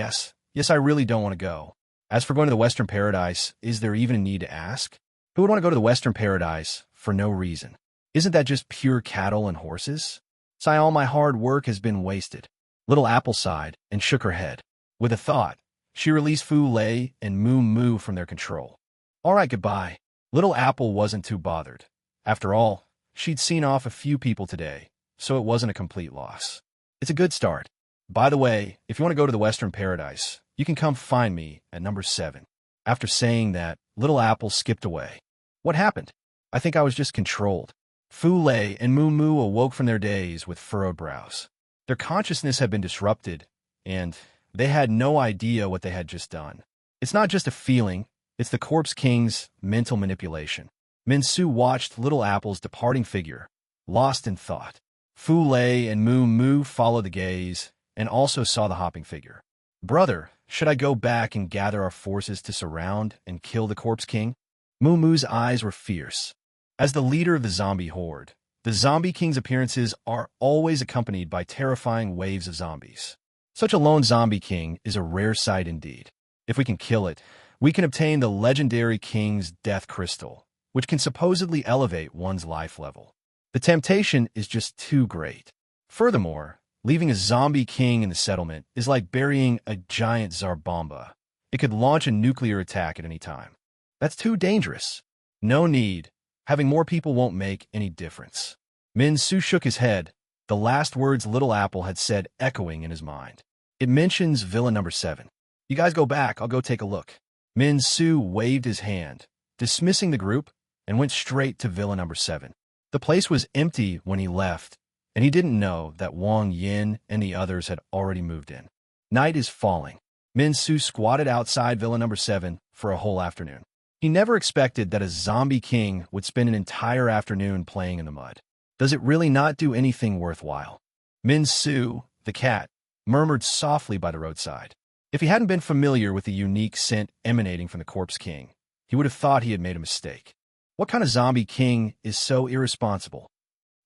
I really don't want to go. As for going to the Western Paradise, is there even a need to ask? Who would want to go to the Western Paradise for no reason? Isn't that just pure cattle and horses? Sigh, all my hard work has been wasted. Little Apple sighed and shook her head. With a thought, she released Fu Lei and Moo Moo from their control. All right, goodbye. Little Apple wasn't too bothered. After all, she'd seen off a few people today, so it wasn't a complete loss. It's a good start. By the way, if you want to go to the Western Paradise, you can come find me at number 7. After saying that, Little Apple skipped away. What happened? I think I was just controlled. Fu Lei and Moo Moo awoke from their daze with furrowed brows. Their consciousness had been disrupted, and they had no idea what they had just done. It's not just a feeling, it's the Corpse King's mental manipulation. Min Su watched Little Apple's departing figure, lost in thought. Fu Lei and Moo Moo followed the gaze and also saw the hopping figure. Brother, should I go back and gather our forces to surround and kill the Corpse King? Moo Moo's eyes were fierce. As the leader of the zombie horde, the Zombie King's appearances are always accompanied by terrifying waves of zombies. Such a lone Zombie King is a rare sight indeed. If we can kill it, we can obtain the legendary King's Death Crystal, which can supposedly elevate one's life level. The temptation is just too great. Furthermore, leaving a Zombie King in the settlement is like burying a giant Zarbomba. It could launch a nuclear attack at any time. That's too dangerous. No need. Having more people won't make any difference. Min Su shook his head, the last words Little Apple had said echoing in his mind. It mentions Villa number 7. You guys go back, I'll go take a look. Min Su waved his hand, dismissing the group, and went straight to Villa number 7. The place was empty when he left, and he didn't know that Wang Yin and the others had already moved in. Night is falling. Min Su squatted outside Villa number 7 for a whole afternoon. He never expected that a Zombie King would spend an entire afternoon playing in the mud. Does it really not do anything worthwhile? Min Su, the cat, murmured softly by the roadside. If he hadn't been familiar with the unique scent emanating from the Corpse King, he would have thought he had made a mistake. What kind of Zombie King is so irresponsible?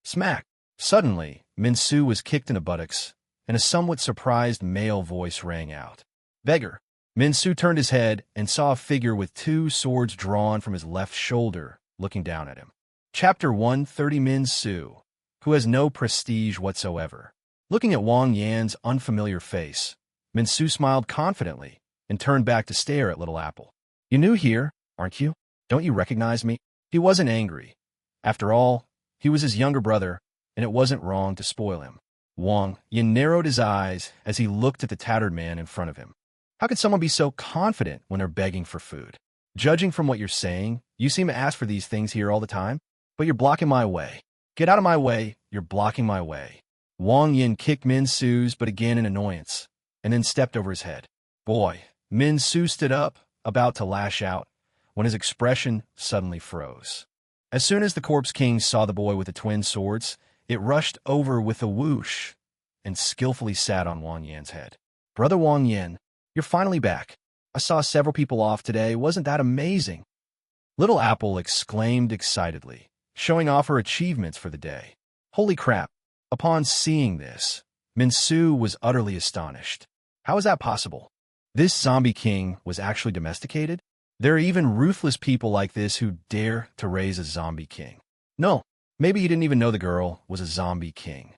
Smack! Suddenly, Min Su was kicked in the buttocks, and a somewhat surprised male voice rang out. Beggar! Min Su turned his head and saw a figure with 2 swords drawn from his left shoulder, looking down at him. Chapter 130 Min Su, who has no prestige whatsoever. Looking at Wang Yan's unfamiliar face, Min Su smiled confidently and turned back to stare at Little Apple. You new here, aren't you? Don't you recognize me? He wasn't angry. After all, he was his younger brother, and it wasn't wrong to spoil him. Wang Yan narrowed his eyes as he looked at the tattered man in front of him. How could someone be so confident when they're begging for food? Judging from what you're saying, you seem to ask for these things here all the time, but you're blocking my way. Get out of my way, you're blocking my way. Wang Yin kicked Min Su's but again in annoyance, and then stepped over his head. Boy, Min Su stood up, about to lash out, when his expression suddenly froze. As soon as the Corpse King saw the boy with the twin swords, it rushed over with a whoosh and skillfully sat on Wang Yan's head. Brother Wang Yan, you're finally back. I saw several people off today. Wasn't that amazing? Little Apple exclaimed excitedly, showing off her achievements for the day. Holy crap! Upon seeing this, Minsu was utterly astonished. How is that possible? This zombie king was actually domesticated? There are even ruthless people like this who dare to raise a zombie king. No, maybe he didn't even know the girl was a zombie king.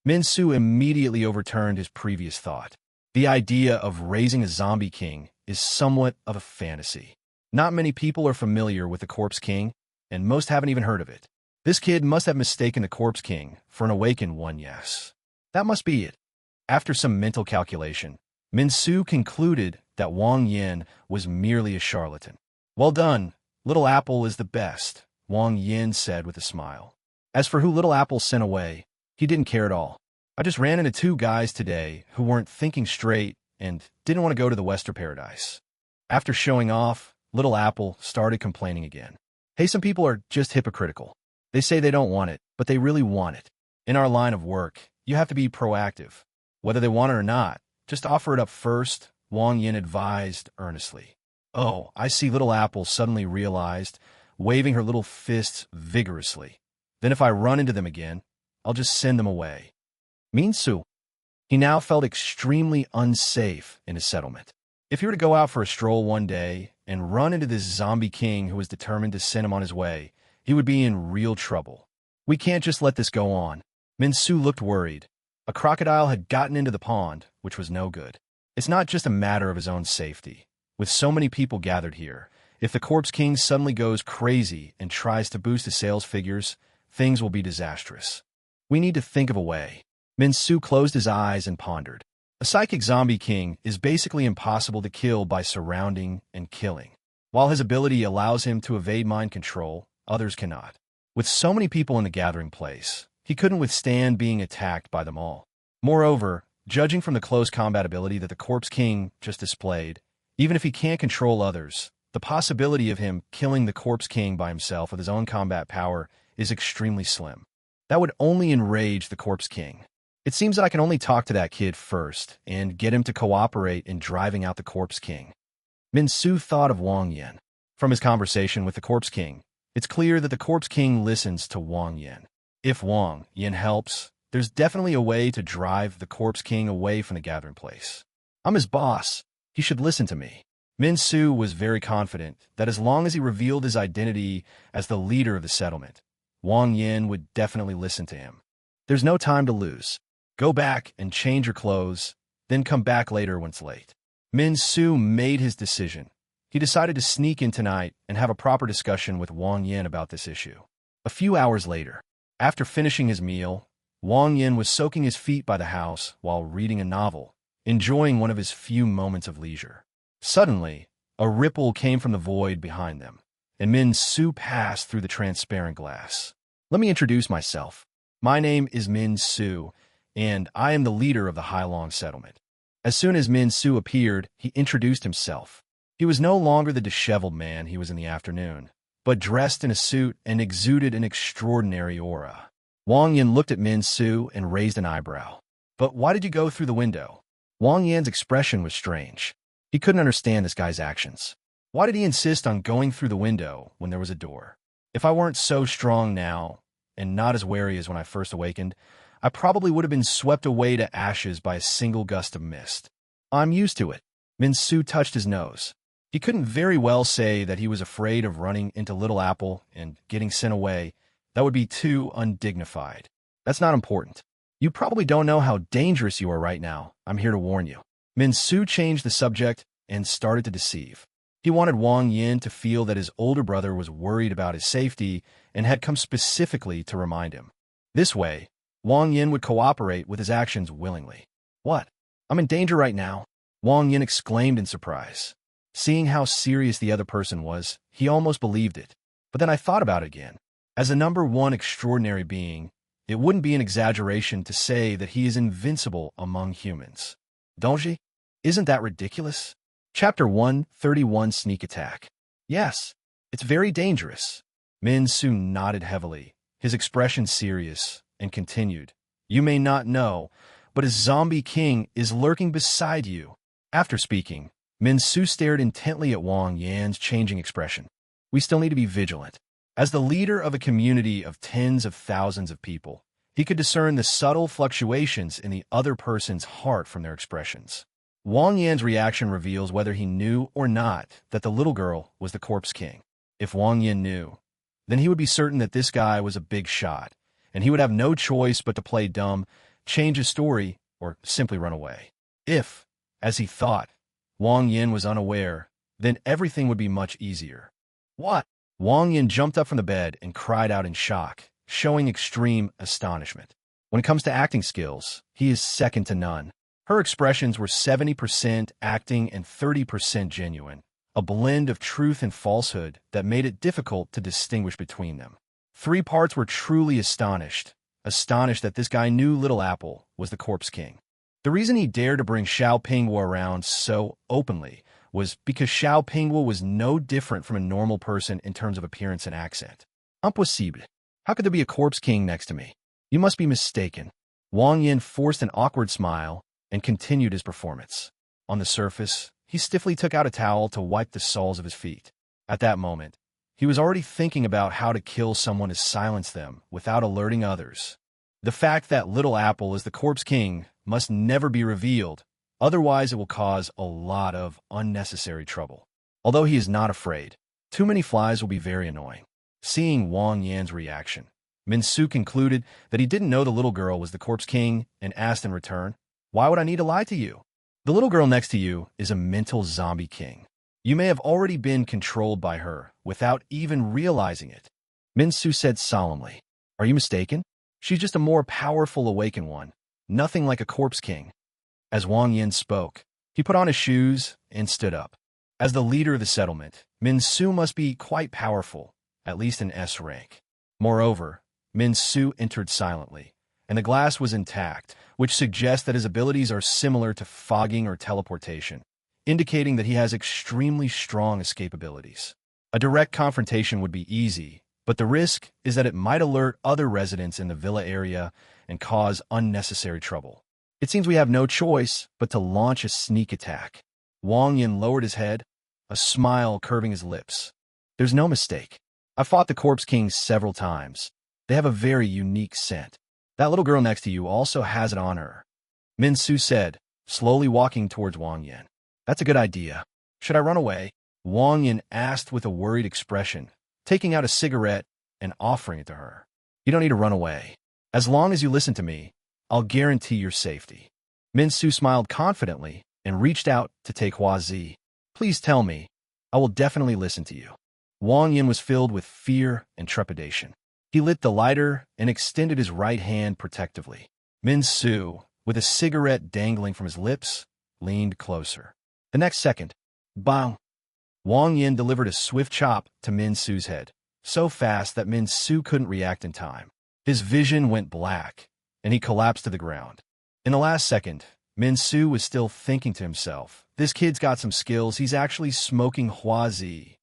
Minsu immediately overturned his previous thought. The idea of raising a zombie king is somewhat of a fantasy. Not many people are familiar with the Corpse King, and most haven't even heard of it. This kid must have mistaken the Corpse King for an awakened one, yes. That must be it. After some mental calculation, Minsu concluded that Wang Yin was merely a charlatan. Well done, Little Apple is the best, Wang Yin said with a smile. As for who Little Apple sent away, he didn't care at all. I just ran into two guys today who weren't thinking straight and didn't want to go to the Western Paradise. After showing off, Little Apple started complaining again. Hey, some people are just hypocritical. They say they don't want it, but they really want it. In our line of work, you have to be proactive. Whether they want it or not, just offer it up first, Wang Yin advised earnestly. Oh, I see, Little Apple suddenly realized, waving her little fists vigorously. Then if I run into them again, I'll just send them away. Minsu. He now felt extremely unsafe in his settlement. If he were to go out for a stroll one day and run into this zombie king who was determined to send him on his way, he would be in real trouble. We can't just let this go on. Minsu looked worried. A crocodile had gotten into the pond, which was no good. It's not just a matter of his own safety. With so many people gathered here, if the Corpse King suddenly goes crazy and tries to boost his sales figures, things will be disastrous. We need to think of a way. Minsu closed his eyes and pondered. A psychic zombie king is basically impossible to kill by surrounding and killing. While his ability allows him to evade mind control, others cannot. With so many people in the gathering place, he couldn't withstand being attacked by them all. Moreover, judging from the close combat ability that the Corpse King just displayed, even if he can't control others, the possibility of him killing the Corpse King by himself with his own combat power is extremely slim. That would only enrage the Corpse King. It seems that I can only talk to that kid first and get him to cooperate in driving out the Corpse King. Minsu thought of Wang Yin. From his conversation with the Corpse King, it's clear that the Corpse King listens to Wang Yin. If Wang Yin helps, there's definitely a way to drive the Corpse King away from the gathering place. I'm his boss. He should listen to me. Minsu was very confident that as long as he revealed his identity as the leader of the settlement, Wang Yin would definitely listen to him. There's no time to lose. Go back and change your clothes, then come back later when it's late. Minsu made his decision. He decided to sneak in tonight and have a proper discussion with Wang Yin about this issue. A few hours later, after finishing his meal, Wang Yin was soaking his feet by the house while reading a novel, enjoying one of his few moments of leisure. Suddenly, a ripple came from the void behind them, and Minsu passed through the transparent glass. Let me introduce myself. My name is Minsu, and I am the leader of the Hailong settlement. As soon as Minsu appeared, he introduced himself. He was no longer the disheveled man he was in the afternoon, but dressed in a suit and exuded an extraordinary aura. Wang Yin looked at Minsu and raised an eyebrow. But why did you go through the window? Wang Yin's expression was strange. He couldn't understand this guy's actions. Why did he insist on going through the window when there was a door? If I weren't so strong now, and not as wary as when I first awakened, I probably would have been swept away to ashes by a single gust of mist. I'm used to it. Minsu touched his nose. He couldn't very well say that he was afraid of running into Little Apple and getting sent away. That would be too undignified. That's not important. You probably don't know how dangerous you are right now. I'm here to warn you. Minsu changed the subject and started to deceive. He wanted Wang Yin to feel that his older brother was worried about his safety and had come specifically to remind him. This way, Wang Yin would cooperate with his actions willingly. What? I'm in danger right now? Wang Yin exclaimed in surprise. Seeing how serious the other person was, he almost believed it. But then I thought about it again. As a number one extraordinary being, it wouldn't be an exaggeration to say that he is invincible among humans. Don't you? Isn't that ridiculous? Chapter 131 Sneak Attack. Yes, it's very dangerous. Minsu nodded heavily, his expression serious, and continued. You may not know, but a zombie king is lurking beside you. After speaking, Min Su stared intently at Wang Yan's changing expression. We still need to be vigilant. As the leader of a community of tens of thousands of people, he could discern the subtle fluctuations in the other person's heart from their expressions. Wang Yan's reaction reveals whether he knew or not that the little girl was the Corpse King. If Wang Yan knew, then he would be certain that this guy was a big shot, and he would have no choice but to play dumb, change his story, or simply run away. If, as he thought, Wang Yan was unaware, then everything would be much easier. What? Wang Yan jumped up from the bed and cried out in shock, showing extreme astonishment. When it comes to acting skills, he is second to none. Her expressions were 70% acting and 30% genuine, a blend of truth and falsehood that made it difficult to distinguish between them. Three parts were truly astonished that this guy knew Little Apple was the Corpse King. The reason he dared to bring Xiao Pinghua around so openly was because Xiao Pinghua was no different from a normal person in terms of appearance and accent. Impossible. How could there be a Corpse King next to me? You must be mistaken. Wang Yan forced an awkward smile and continued his performance. On the surface, he stiffly took out a towel to wipe the soles of his feet. At that moment, he was already thinking about how to kill someone to silence them without alerting others. The fact that Little Apple is the Corpse King must never be revealed, otherwise it will cause a lot of unnecessary trouble. Although he is not afraid, too many flies will be very annoying. Seeing Wang Yan's reaction, Min Su concluded that he didn't know the little girl was the Corpse King and asked in return, "Why would I need to lie to you? The little girl next to you is a mental zombie king. You may have already been controlled by her without even realizing it." Min Su said solemnly, "Are you mistaken? She's just a more powerful awakened one, nothing like a Corpse King." As Wang Yan spoke, he put on his shoes and stood up. As the leader of the settlement, Min Su must be quite powerful, at least in S rank. Moreover, Min Su entered silently, and the glass was intact, which suggests that his abilities are similar to fogging or teleportation, indicating that he has extremely strong escape abilities. A direct confrontation would be easy, but the risk is that it might alert other residents in the villa area and cause unnecessary trouble. It seems we have no choice but to launch a sneak attack. Wang Yan lowered his head, a smile curving his lips. There's no mistake. I've fought the Corpse Kings several times. They have a very unique scent. That little girl next to you also has it on her. Min Su said, slowly walking towards Wang Yan. That's a good idea. Should I run away? Wang Yan asked with a worried expression, taking out a cigarette and offering it to her. You don't need to run away. As long as you listen to me, I'll guarantee your safety. Min Su smiled confidently and reached out to take Hua Zi. Please tell me. I will definitely listen to you. Wang Yan was filled with fear and trepidation. He lit the lighter and extended his right hand protectively. Min Su, with a cigarette dangling from his lips, leaned closer. The next second, bang! Wang Yan delivered a swift chop to Min Su's head, so fast that Min Su couldn't react in time. His vision went black, and he collapsed to the ground. In the last second, Min Su was still thinking to himself, this kid's got some skills, he's actually smoking Hua Zi.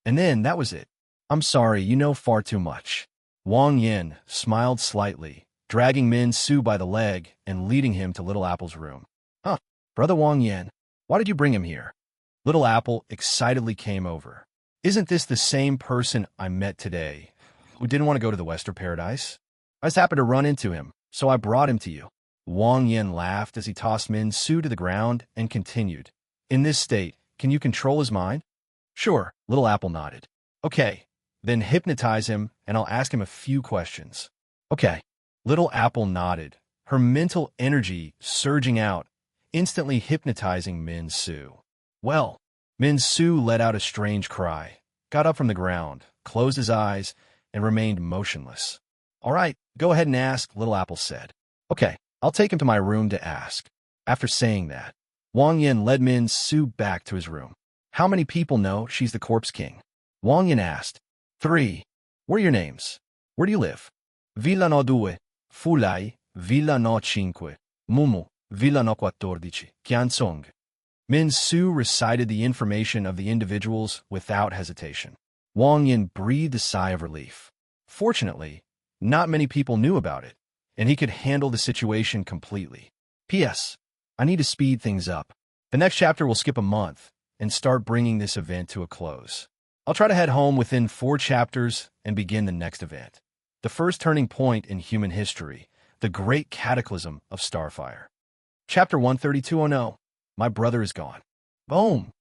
And then, that was it. I'm sorry, you know far too much. Wang Yan smiled slightly, dragging Min Su by the leg and leading him to Little Apple's room. Huh, Brother Wang Yan, why did you bring him here? Little Apple excitedly came over. Isn't this the same person I met today, who didn't want to go to the Western Paradise? I just happened to run into him, so I brought him to you. Wang Yan laughed as he tossed Min Su to the ground and continued. In this state, can you control his mind? Sure, Little Apple nodded. Okay, then hypnotize him and I'll ask him a few questions. Okay. Little Apple nodded, her mental energy surging out, instantly hypnotizing Min Su. Well, Min Su let out a strange cry, got up from the ground, closed his eyes, and remained motionless. All right, go ahead and ask, Little Apple said. Okay, I'll take him to my room to ask. After saying that, Wang Yan led Min Su back to his room. How many people know she's the Corpse King? Wang Yan asked. 3. What are your names? Where do you live? Villa no 2, Fulai, Villa no 5, Mumu, Villa no 14, Qiansong. Min Su recited the information of the individuals without hesitation. Wang Yan breathed a sigh of relief. Fortunately, not many people knew about it, and he could handle the situation completely. P.S. I need to speed things up. The next chapter will skip a month, and start bringing this event to a close. I'll try to head home within 4 chapters and begin the next event. The first turning point in human history, the great cataclysm of Starfire. Chapter 132. Oh no, my brother is gone. Boom!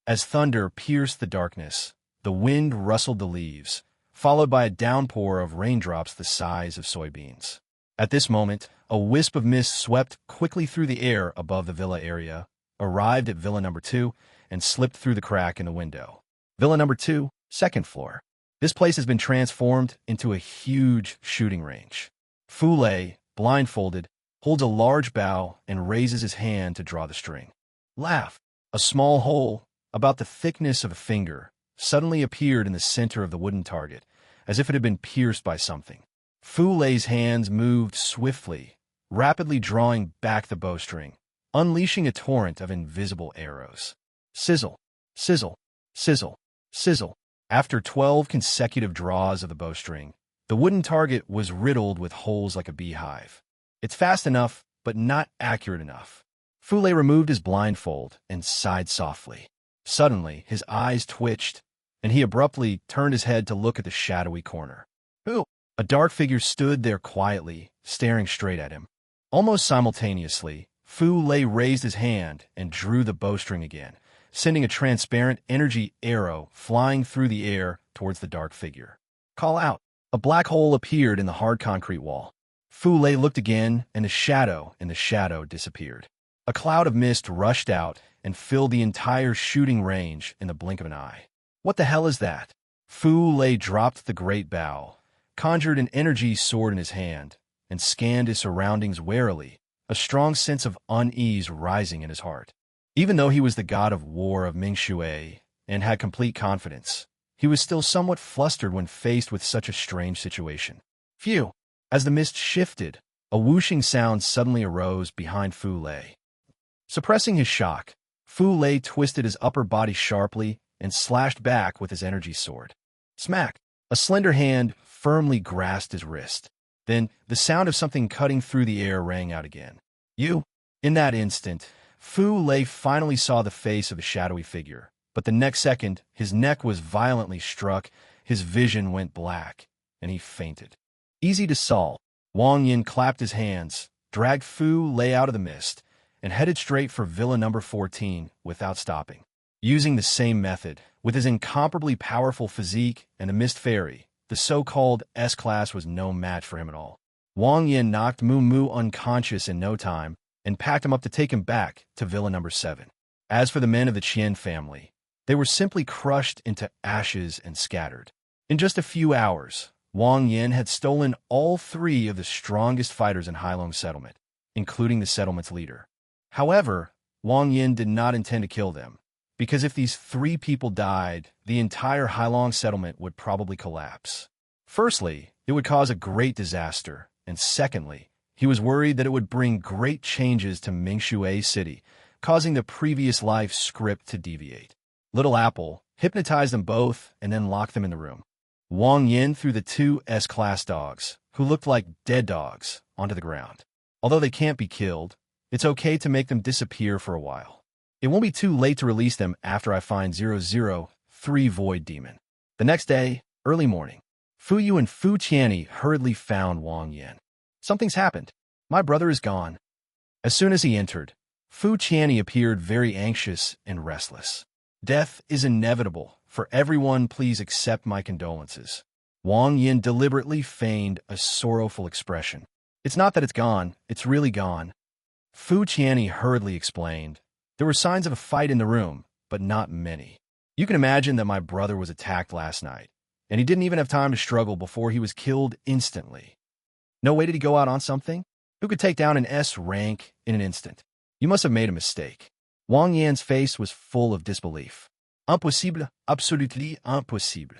As thunder pierced the darkness, the wind rustled the leaves, followed by a downpour of raindrops the size of soybeans. At this moment, a wisp of mist swept quickly through the air above the villa area, arrived at Villa Number 2, and slipped through the crack in the window. Villa Number 2, second floor. This place has been transformed into a huge shooting range. Fu Lei, blindfolded, holds a large bow and raises his hand to draw the string. Laugh! A small hole, about the thickness of a finger, suddenly appeared in the center of the wooden target, as if it had been pierced by something. Fu Lei's hands moved swiftly, rapidly drawing back the bowstring, unleashing a torrent of invisible arrows. Sizzle, sizzle, sizzle, sizzle. After 12 consecutive draws of the bowstring, the wooden target was riddled with holes like a beehive. It's fast enough, but not accurate enough. Fu Lei removed his blindfold and sighed softly. Suddenly, his eyes twitched, and he abruptly turned his head to look at the shadowy corner. Who? A dark figure stood there quietly, staring straight at him. Almost simultaneously, Fu Lei raised his hand and drew the bowstring again, sending a transparent energy arrow flying through the air towards the dark figure. Call out! A black hole appeared in the hard concrete wall. Fu Lei looked again, and a shadow in the shadow disappeared. A cloud of mist rushed out and filled the entire shooting range in the blink of an eye. What the hell is that? Fu Lei dropped the great bow, conjured an energy sword in his hand, and scanned his surroundings warily, a strong sense of unease rising in his heart. Even though he was the god of war of Ming Shui and had complete confidence, he was still somewhat flustered when faced with such a strange situation. Phew! As the mist shifted, a whooshing sound suddenly arose behind Fu Lei. Suppressing his shock, Fu Lei twisted his upper body sharply and slashed back with his energy sword. Smack! A slender hand firmly grasped his wrist. Then, the sound of something cutting through the air rang out again. You! In that instant, Fu Lei finally saw the face of a shadowy figure, but the next second, his neck was violently struck, his vision went black, and he fainted. Easy to solve. Wang Yin clapped his hands, dragged Fu Lei out of the mist, and headed straight for Villa Number 14 without stopping. Using the same method, with his incomparably powerful physique and the Mist Fairy, the so-called S-Class was no match for him at all. Wang Yin knocked Mu Mu unconscious in no time and packed him up to take him back to Villa Number 7. As for the men of the Qian family, they were simply crushed into ashes and scattered. In just a few hours, Wang Yin had stolen all 3 of the strongest fighters in Hailong settlement, including the settlement's leader. However, Wang Yin did not intend to kill them, because if these 3 people died, the entire Hailong settlement would probably collapse. Firstly, it would cause a great disaster, and secondly, he was worried that it would bring great changes to Mingshui City, causing the previous life script to deviate. Little Apple hypnotized them both and then locked them in the room. Wang Yin threw the 2 S-Class dogs, who looked like dead dogs, onto the ground. Although they can't be killed, it's okay to make them disappear for a while. It won't be too late to release them after I find 003 Void Demon. The next day, early morning, Fu Yu and Fu Qianni hurriedly found Wang Yin. Something's happened. My brother is gone. As soon as he entered, Fu Qianni appeared very anxious and restless. Death is inevitable. For everyone, please accept my condolences. Wang Yin deliberately feigned a sorrowful expression. It's not that it's gone, it's really gone. Fu Qianni hurriedly explained. There were signs of a fight in the room, but not many. You can imagine that my brother was attacked last night, and he didn't even have time to struggle before he was killed instantly. No way did he go out on something? Who could take down an S rank in an instant? You must have made a mistake. Wang Yan's face was full of disbelief. Impossible, absolutely impossible.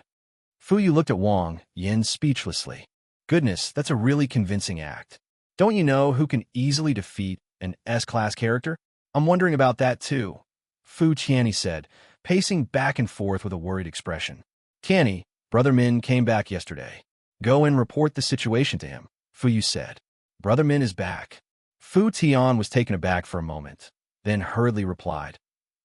Fu Yu looked at Wang Yin speechlessly. Goodness, that's a really convincing act. Don't you know who can easily defeat an S-Class character? I'm wondering about that too, Fu Qianni said, pacing back and forth with a worried expression. Qianni, Brother Min came back yesterday. Go and report the situation to him, Fu Yu said. Brother Min is back. Fu Tian was taken aback for a moment, then hurriedly replied.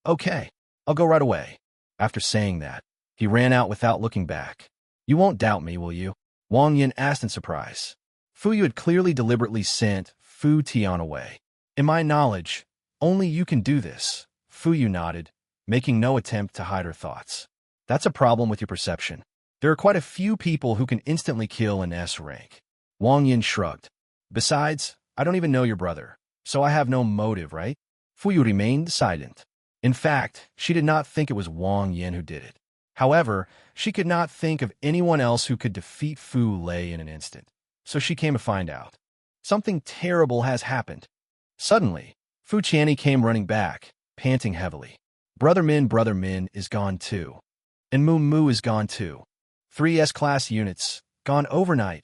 Okay. I'll go right away. After saying that, he ran out without looking back. You won't doubt me, will you? Wang Yin asked in surprise. Fu Yu had clearly deliberately sent Fu Tian away. In my knowledge, only you can do this. Fu Yu nodded, making no attempt to hide her thoughts. That's a problem with your perception. There are quite a few people who can instantly kill an S rank. Wang Yin shrugged. Besides, I don't even know your brother, so I have no motive, right? Fu Yu remained silent. In fact, she did not think it was Wang Yin who did it. However, she could not think of anyone else who could defeat Fu Lei in an instant, so she came to find out. Something terrible has happened. Suddenly, Fu Qianni came running back, panting heavily. Brother Min is gone too. And Mu is gone too. 3 S-class units, gone overnight.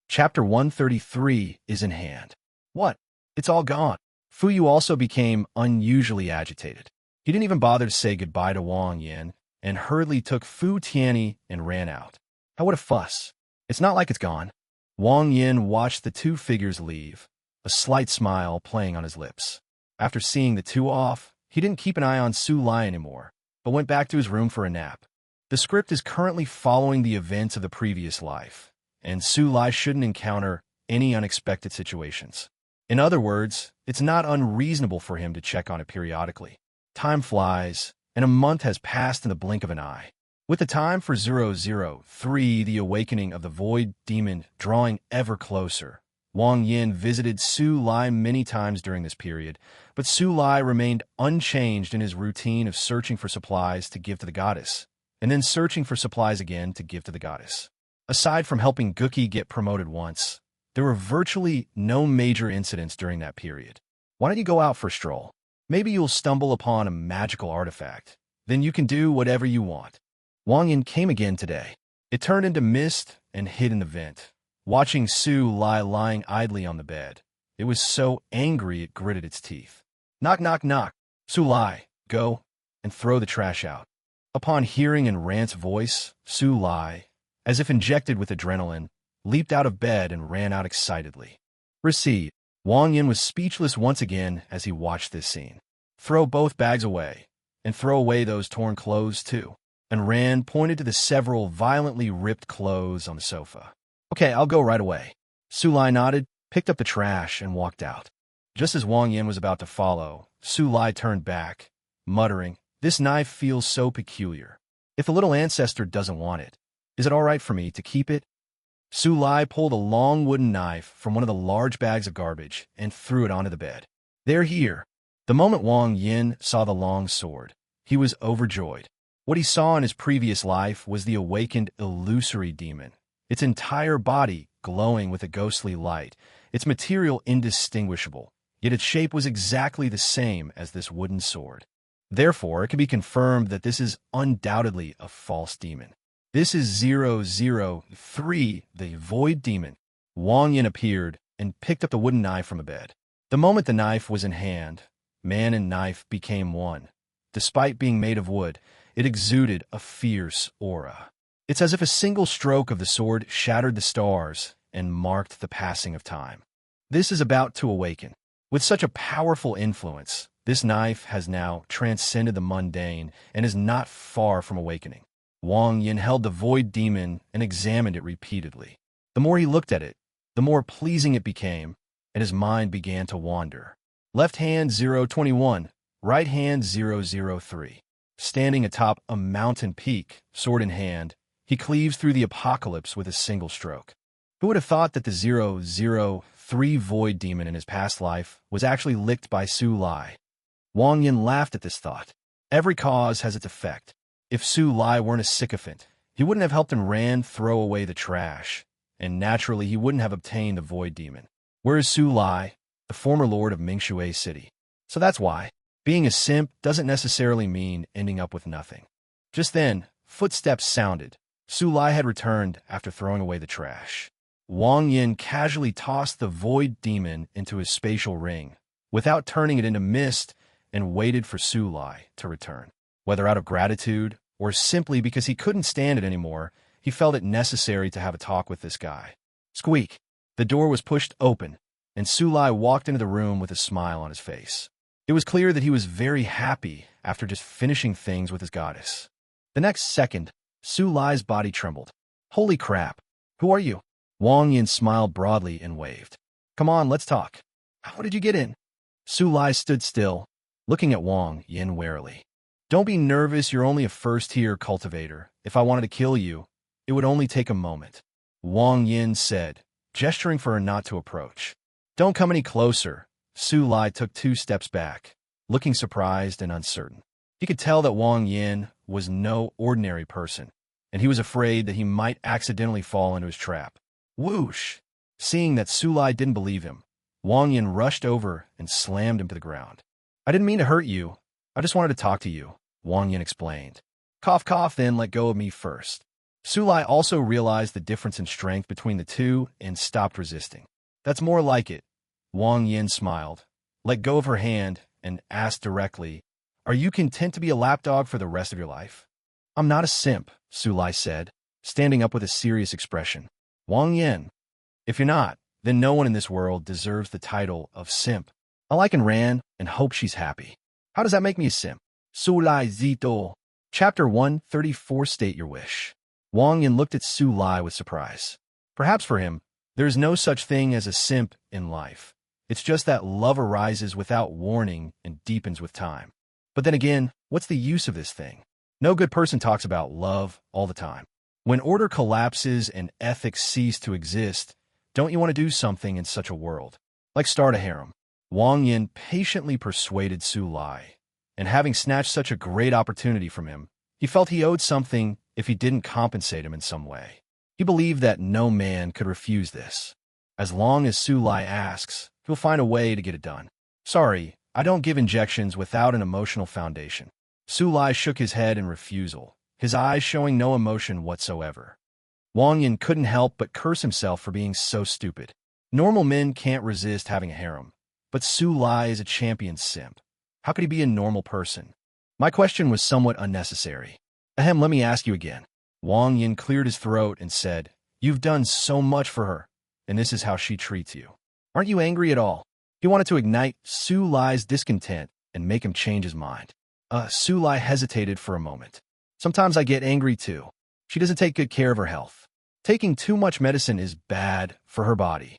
Chapter 133 is in hand. What? It's all gone. Fu Yu also became unusually agitated. He didn't even bother to say goodbye to Wang Yin, and hurriedly took Fu Tianni and ran out. What a fuss. It's not like it's gone. Wang Yin watched the two figures leave, a slight smile playing on his lips. After seeing the two off, he didn't keep an eye on Su Lai anymore, but went back to his room for a nap. The script is currently following the events of the previous life, and Su Lai shouldn't encounter any unexpected situations. In other words, it's not unreasonable for him to check on it periodically. Time flies, and a month has passed in the blink of an eye. With the time for 003, the awakening of the Void Demon, drawing ever closer, Wang Yin visited Su Lai many times during this period, but Su Lai remained unchanged in his routine of searching for supplies to give to the goddess, and then searching for supplies again to give to the goddess. Aside from helping Guki get promoted once, there were virtually no major incidents during that period. Why don't you go out for a stroll? Maybe you'll stumble upon a magical artifact. Then you can do whatever you want. Wang Yin came again today. It turned into mist and hid in the vent. Watching Su Lai lying idly on the bed, it was so angry it gritted its teeth. Knock, knock, knock. Su Lai, go and throw the trash out. Upon hearing Rant's voice, Su Lai, as if injected with adrenaline, leaped out of bed and ran out excitedly. Receive. Wang Yin was speechless once again as he watched this scene. Throw both bags away, and throw away those torn clothes too. And Rand pointed to the several violently ripped clothes on the sofa. Okay, I'll go right away. Su Lai nodded, picked up the trash, and walked out. Just as Wang Yin was about to follow, Su Lai turned back, muttering, "This knife feels so peculiar. If the little ancestor doesn't want it, is it all right for me to keep it?" Su Lai pulled a long wooden knife from one of the large bags of garbage and threw it onto the bed. "They're here." The moment Wang Yin saw the long sword, he was overjoyed. What he saw in his previous life was the awakened illusory demon, its entire body glowing with a ghostly light, its material indistinguishable, yet its shape was exactly the same as this wooden sword. Therefore, it can be confirmed that this is undoubtedly a false demon. This is 003, the Void Demon. Wang Yin appeared and picked up the wooden knife from a bed. The moment the knife was in hand, man and knife became one. Despite being made of wood, it exuded a fierce aura. It's as if a single stroke of the sword shattered the stars and marked the passing of time. This is about to awaken. With such a powerful influence, this knife has now transcended the mundane and is not far from awakening. Wang Yin held the Void Demon and examined it repeatedly. The more he looked at it, the more pleasing it became, and his mind began to wander. Left hand 021, right hand 003. Standing atop a mountain peak, sword in hand, he cleaves through the apocalypse with a single stroke. Who would have thought that the 003 Void Demon in his past life was actually licked by Su Lai? Wang Yin laughed at this thought. Every cause has its effect. If Su Lai weren't a sycophant, he wouldn't have helped Rand throw away the trash, and naturally he wouldn't have obtained the Void Demon. Whereas Su Lai, the former lord of Mingshui City. So that's why. Being a simp doesn't necessarily mean ending up with nothing. Just then, footsteps sounded. Su Lai had returned after throwing away the trash. Wang Yin casually tossed the Void Demon into his spatial ring, without turning it into mist, and waited for Su Lai to return. Whether out of gratitude, or simply because he couldn't stand it anymore, he felt it necessary to have a talk with this guy. Squeak! The door was pushed open, and Su Lai walked into the room with a smile on his face. It was clear that he was very happy after just finishing things with his goddess. The next second, Su Lai's body trembled. Holy crap. Who are you? Wang Yin smiled broadly and waved. Come on, let's talk. How did you get in? Su Lai stood still, looking at Wang Yin warily. Don't be nervous, you're only a first-tier cultivator. If I wanted to kill you, it would only take a moment. Wang Yin said, gesturing for her not to approach. Don't come any closer. Su Lai took 2 steps back, looking surprised and uncertain. He could tell that Wang Yin was no ordinary person, and he was afraid that he might accidentally fall into his trap. Whoosh! Seeing that Su Lai didn't believe him, Wang Yin rushed over and slammed him to the ground. I didn't mean to hurt you. I just wanted to talk to you, Wang Yin explained. Cough, cough, then let go of me first. Su Lai also realized the difference in strength between the two and stopped resisting. That's more like it. Wang Yin smiled, let go of her hand, and asked directly, are you content to be a lapdog for the rest of your life? I'm not a simp, Su Lai said, standing up with a serious expression. Wang Yin, if you're not, then no one in this world deserves the title of simp. I like Ran and hope she's happy. How does that make me a simp? Su Lai Zito. Chapter 134 State Your Wish. Wang Yin looked at Su Lai with surprise. Perhaps for him, there is no such thing as a simp in life. It's just that love arises without warning and deepens with time. But then again, what's the use of this thing? No good person talks about love all the time. When order collapses and ethics cease to exist, don't you want to do something in such a world? Like start a harem. Wang Yin patiently persuaded Su Lai, and having snatched such a great opportunity from him, he felt he owed something if he didn't compensate him in some way. He believed that no man could refuse this. As long as Su Lai asks, he'll find a way to get it done. Sorry, I don't give injections without an emotional foundation. Su Lai shook his head in refusal, his eyes showing no emotion whatsoever. Wang Yin couldn't help but curse himself for being so stupid. Normal men can't resist having a harem, but Su Lai is a champion simp. How could he be a normal person? My question was somewhat unnecessary. Ahem, let me ask you again. Wang Yin cleared his throat and said, you've done so much for her, and this is how she treats you. Aren't you angry at all? He wanted to ignite Su Lai's discontent and make him change his mind. Su Lai hesitated for a moment. Sometimes I get angry too. She doesn't take good care of her health. Taking too much medicine is bad for her body.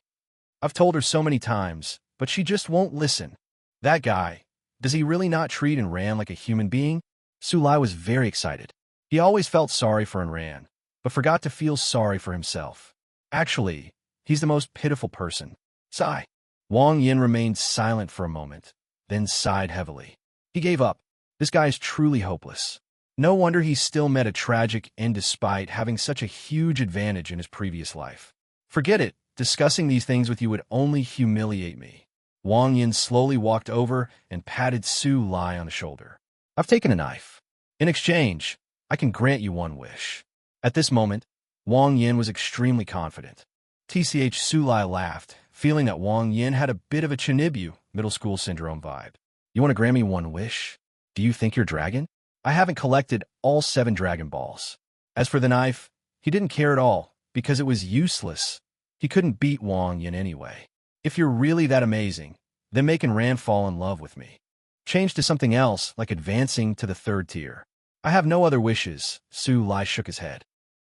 I've told her so many times, but she just won't listen. That guy, does he really not treat Ran like a human being? Su Lai was very excited. He always felt sorry for Ran, but forgot to feel sorry for himself. Actually, he's the most pitiful person. Sigh. Wang Yin remained silent for a moment, then sighed heavily. He gave up. This guy is truly hopeless. No wonder he still met a tragic end despite having such a huge advantage in his previous life. Forget it. Discussing these things with you would only humiliate me. Wang Yin slowly walked over and patted Su Lai on the shoulder. I've taken a knife. In exchange, I can grant you one wish. At this moment, Wang Yin was extremely confident. TCH Su Lai laughed, feeling that Wang Yin had a bit of a Chinibu middle school syndrome vibe. You want to grant me one wish? Do you think you're dragon? I haven't collected all 7 Dragon Balls. As for the knife, he didn't care at all, because it was useless. He couldn't beat Wang Yin anyway. If you're really that amazing, then make Ran fall in love with me. Change to something else, like advancing to the 3rd tier. I have no other wishes. Su Lai shook his head.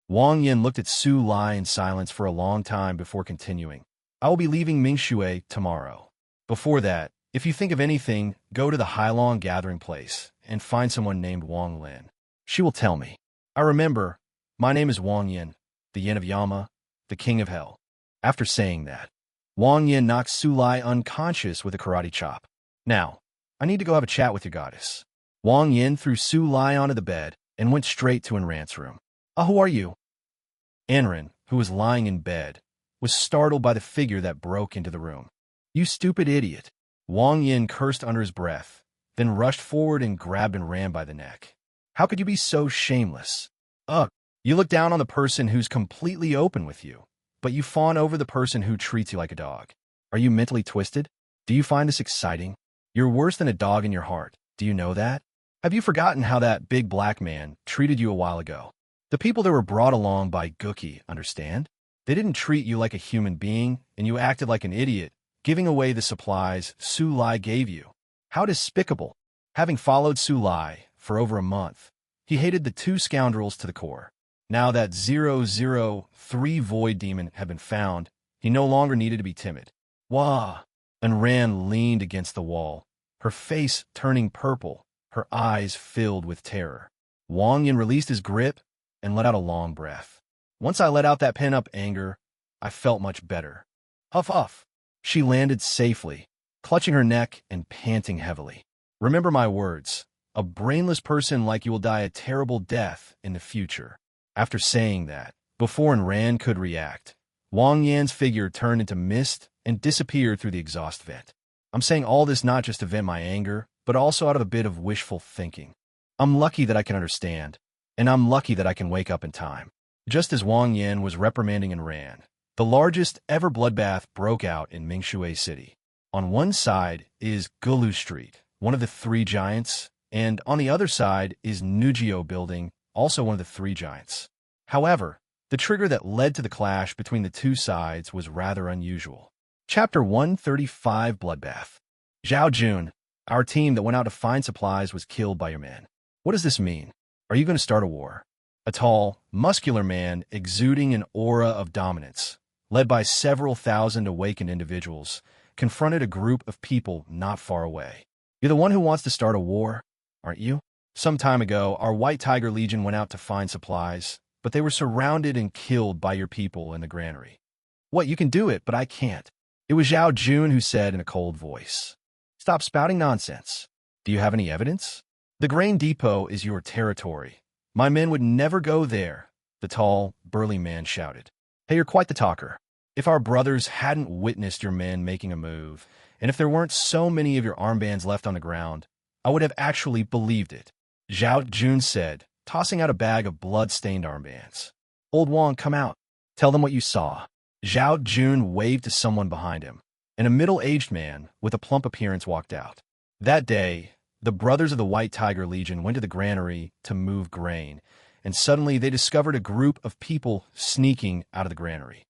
Wang Yin looked at Su Lai in silence for a long time before continuing. I will be leaving Mingshui tomorrow. Before that, if you think of anything, go to the Hailong gathering place and find someone named Wang Lin. She will tell me. I remember, my name is Wang Yin, the Yin of Yama, the King of Hell. After saying that, Wang Yin knocked Su Lai unconscious with a karate chop. Now, I need to go have a chat with your goddess. Wang Yin threw Su Lai onto the bed and went straight to Ran's room. Who are you? Ran, who was lying in bed, was startled by the figure that broke into the room. You stupid idiot. Wang Yin cursed under his breath, then rushed forward and grabbed Ran by the neck. How could you be so shameless? You look down on the person who's completely open with you, but you fawn over the person who treats you like a dog. Are you mentally twisted? Do you find this exciting? You're worse than a dog in your heart. Do you know that? Have you forgotten how that big black man treated you a while ago? The people that were brought along by Gookie, understand? They didn't treat you like a human being, and you acted like an idiot, giving away the supplies Su Lai gave you. How despicable! Having followed Sulai for over a month, he hated the two scoundrels to the core. Now that 003 Void Demon had been found, he no longer needed to be timid. Wah! And Ran leaned against the wall, her face turning purple, her eyes filled with terror. Wang Yin released his grip and let out a long breath. Once I let out that pent-up anger, I felt much better. Huff huff. She landed safely, clutching her neck and panting heavily. Remember my words. A brainless person like you will die a terrible death in the future. After saying that, before Ran could react, Wang Yan's figure turned into mist and disappeared through the exhaust vent. I'm saying all this not just to vent my anger, but also out of a bit of wishful thinking. I'm lucky that I can understand, and I'm lucky that I can wake up in time. Just as Wang Yan was reprimanding Ran, the largest ever bloodbath broke out in Mingshui City. On one side is Gulu Street, one of the three giants, and on the other side is Nujio Building, also one of the three giants. However, the trigger that led to the clash between the two sides was rather unusual. Chapter 135 Bloodbath. Zhao Jun, our team that went out to find supplies was killed by your men. What does this mean? Are you going to start a war? A tall, muscular man exuding an aura of dominance, led by several thousand awakened individuals, confronted a group of people not far away. You're the one who wants to start a war, aren't you? Some time ago, our White Tiger Legion went out to find supplies, but they were surrounded and killed by your people in the granary. What, you can do it, but I can't. It was Zhao Jun who said in a cold voice. Stop spouting nonsense. Do you have any evidence? The grain depot is your territory. My men would never go there, the tall, burly man shouted. Hey, you're quite the talker. If our brothers hadn't witnessed your men making a move, and if there weren't so many of your armbands left on the ground, I would have actually believed it, Zhao Jun said, tossing out a bag of blood-stained armbands. Old Wang, come out. Tell them what you saw. Zhao Jun waved to someone behind him, and a middle-aged man with a plump appearance walked out. That day, the brothers of the White Tiger Legion went to the granary to move grain, and suddenly they discovered a group of people sneaking out of the granary.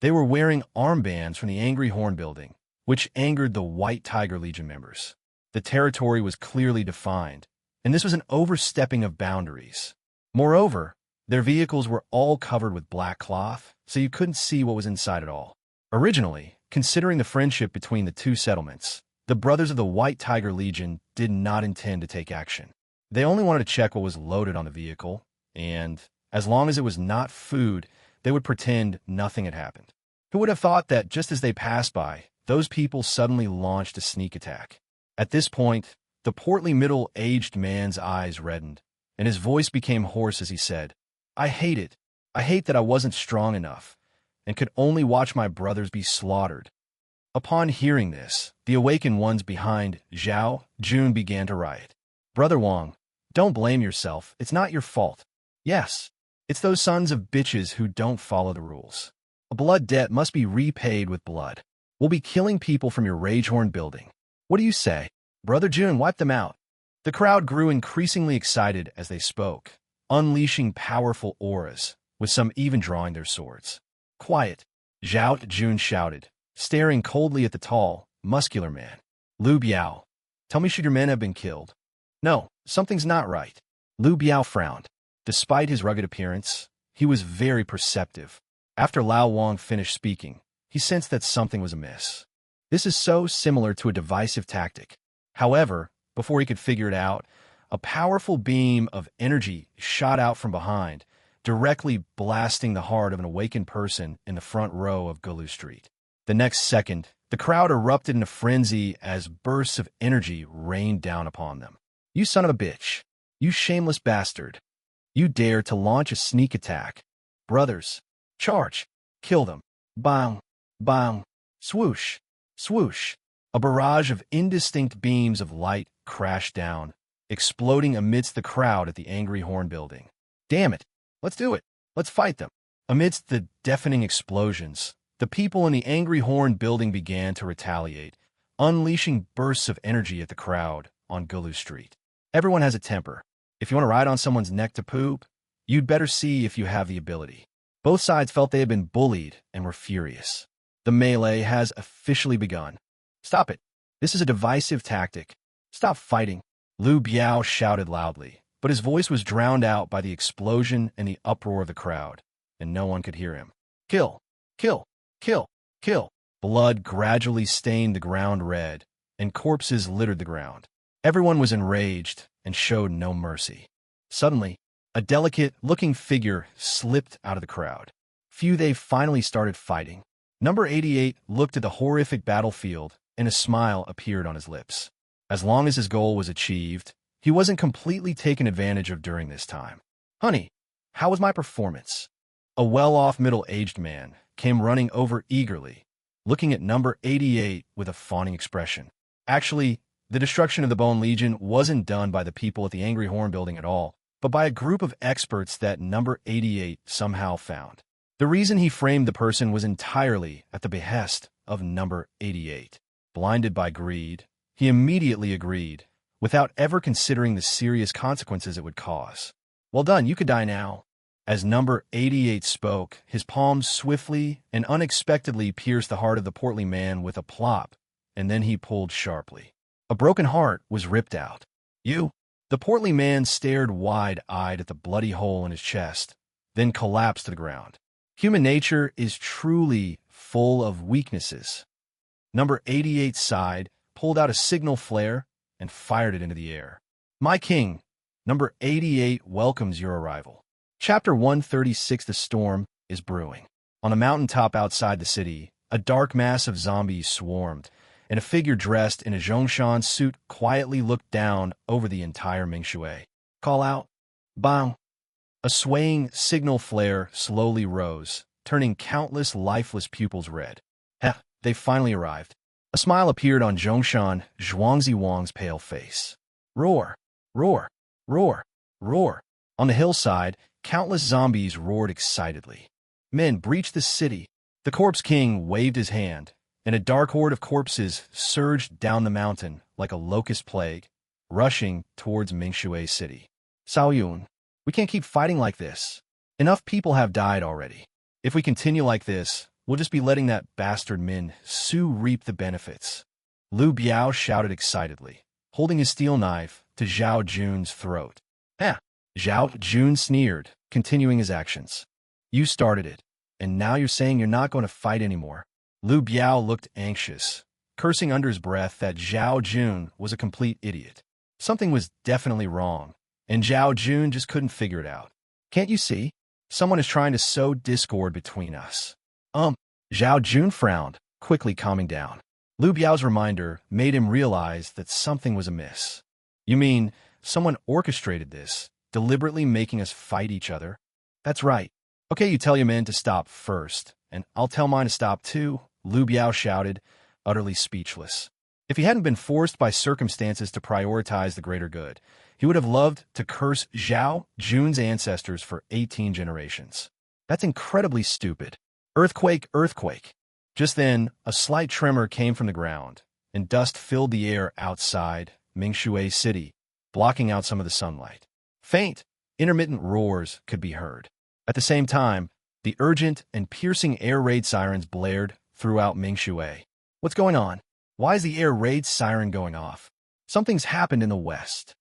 They were wearing armbands from the Angry Horn Building, which angered the White Tiger Legion members. The territory was clearly defined, and this was an overstepping of boundaries. Moreover, their vehicles were all covered with black cloth, so you couldn't see what was inside at all. Originally, considering the friendship between the two settlements, the brothers of the White Tiger Legion did not intend to take action. They only wanted to check what was loaded on the vehicle, and, as long as it was not food, they would pretend nothing had happened. Who would have thought that just as they passed by, those people suddenly launched a sneak attack? At this point, the portly middle-aged man's eyes reddened, and his voice became hoarse as he said, I hate it. I hate that I wasn't strong enough, and could only watch my brothers be slaughtered. Upon hearing this, the awakened ones behind Zhao Jun began to riot. Brother Wang, don't blame yourself. It's not your fault. Yes, it's those sons of bitches who don't follow the rules. A blood debt must be repaid with blood. We'll be killing people from your Ragehorn building. What do you say? Brother Jun, wipe them out. The crowd grew increasingly excited as they spoke, unleashing powerful auras, with some even drawing their swords. Quiet, Zhao Jun shouted, staring coldly at the tall, muscular man. Lu Biao, tell me, should your men have been killed? No, something's not right. Lu Biao frowned. Despite his rugged appearance, he was very perceptive. After Lao Wang finished speaking, he sensed that something was amiss. This is so similar to a divisive tactic. However, before he could figure it out, a powerful beam of energy shot out from behind, directly blasting the heart of an awakened person in the front row of Gulu Street. The next second, the crowd erupted in a frenzy as bursts of energy rained down upon them. You son of a bitch! You shameless bastard! You dare to launch a sneak attack! Brothers, charge! Kill them! Bang! Bang! Swoosh! Swoosh! A barrage of indistinct beams of light crashed down, exploding amidst the crowd at the Angry Horn Building. Damn it! Let's do it! Let's fight them! Amidst the deafening explosions, the people in the Angry Horn Building began to retaliate, unleashing bursts of energy at the crowd on Gulu Street. Everyone has a temper. If you want to ride on someone's neck to poop, you'd better see if you have the ability. Both sides felt they had been bullied and were furious. The melee has officially begun. Stop it. This is a divisive tactic. Stop fighting. Liu Biao shouted loudly, but his voice was drowned out by the explosion and the uproar of the crowd, and no one could hear him. Kill! Kill! Kill! Kill! Blood gradually stained the ground red, and corpses littered the ground. Everyone was enraged and showed no mercy. Suddenly, a delicate-looking figure slipped out of the crowd. They finally started fighting. Number 88 looked at the horrific battlefield, and a smile appeared on his lips. As long as his goal was achieved, he wasn't completely taken advantage of during this time. Honey, how was my performance? A well-off middle-aged man came running over eagerly, looking at number 88 with a fawning expression. Actually, the destruction of the Bone Legion wasn't done by the people at the Angry Horn building at all, but by a group of experts that number 88 somehow found. The reason he framed the person was entirely at the behest of number 88. Blinded by greed, he immediately agreed, without ever considering the serious consequences it would cause. Well done, you could die now. As number 88 spoke, his palms swiftly and unexpectedly pierced the heart of the portly man with a plop, and then he pulled sharply. A broken heart was ripped out. You? The portly man stared wide-eyed at the bloody hole in his chest, then collapsed to the ground. Human nature is truly full of weaknesses. Number 88 sighed, pulled out a signal flare, and fired it into the air. My king, number 88 welcomes your arrival. Chapter 136. The storm is brewing. On a mountaintop outside the city, a dark mass of zombies swarmed, and a figure dressed in a Zhongshan suit quietly looked down over the entire Mingshui. Call out, bang! A swaying signal flare slowly rose, turning countless lifeless pupils red. Heh, they finally arrived. A smile appeared on Zhongshan Zhuangzi Wang's pale face. Roar! Roar! Roar! Roar! On the hillside, countless zombies roared excitedly. Men breached the city. The Corpse King waved his hand, and a dark horde of corpses surged down the mountain like a locust plague, rushing towards Mingshui City. Cao Yun, we can't keep fighting like this. Enough people have died already. If we continue like this, we'll just be letting that bastard Min Su reap the benefits. Liu Biao shouted excitedly, holding his steel knife to Zhao Jun's throat. Eh, Zhao Jun sneered, continuing his actions. You started it, and now you're saying you're not going to fight anymore. Liu Biao looked anxious, cursing under his breath that Zhao Jun was a complete idiot. Something was definitely wrong, and Zhao Jun just couldn't figure it out. Can't you see? Someone is trying to sow discord between us. Zhao Jun frowned, quickly calming down. Liu Biao's reminder made him realize that something was amiss. You mean, someone orchestrated this, deliberately making us fight each other? That's right. Okay, you tell your men to stop first, and I'll tell mine to stop too, Liu Biao shouted, utterly speechless. If he hadn't been forced by circumstances to prioritize the greater good, he would have loved to curse Zhao Jun's ancestors for 18 generations. That's incredibly stupid. Earthquake, earthquake. Just then, a slight tremor came from the ground, and dust filled the air outside Mingshui City, blocking out some of the sunlight. Faint, intermittent roars could be heard. At the same time, the urgent and piercing air raid sirens blared throughout Mingshui. What's going on? Why is the air raid siren going off? Something's happened in the west.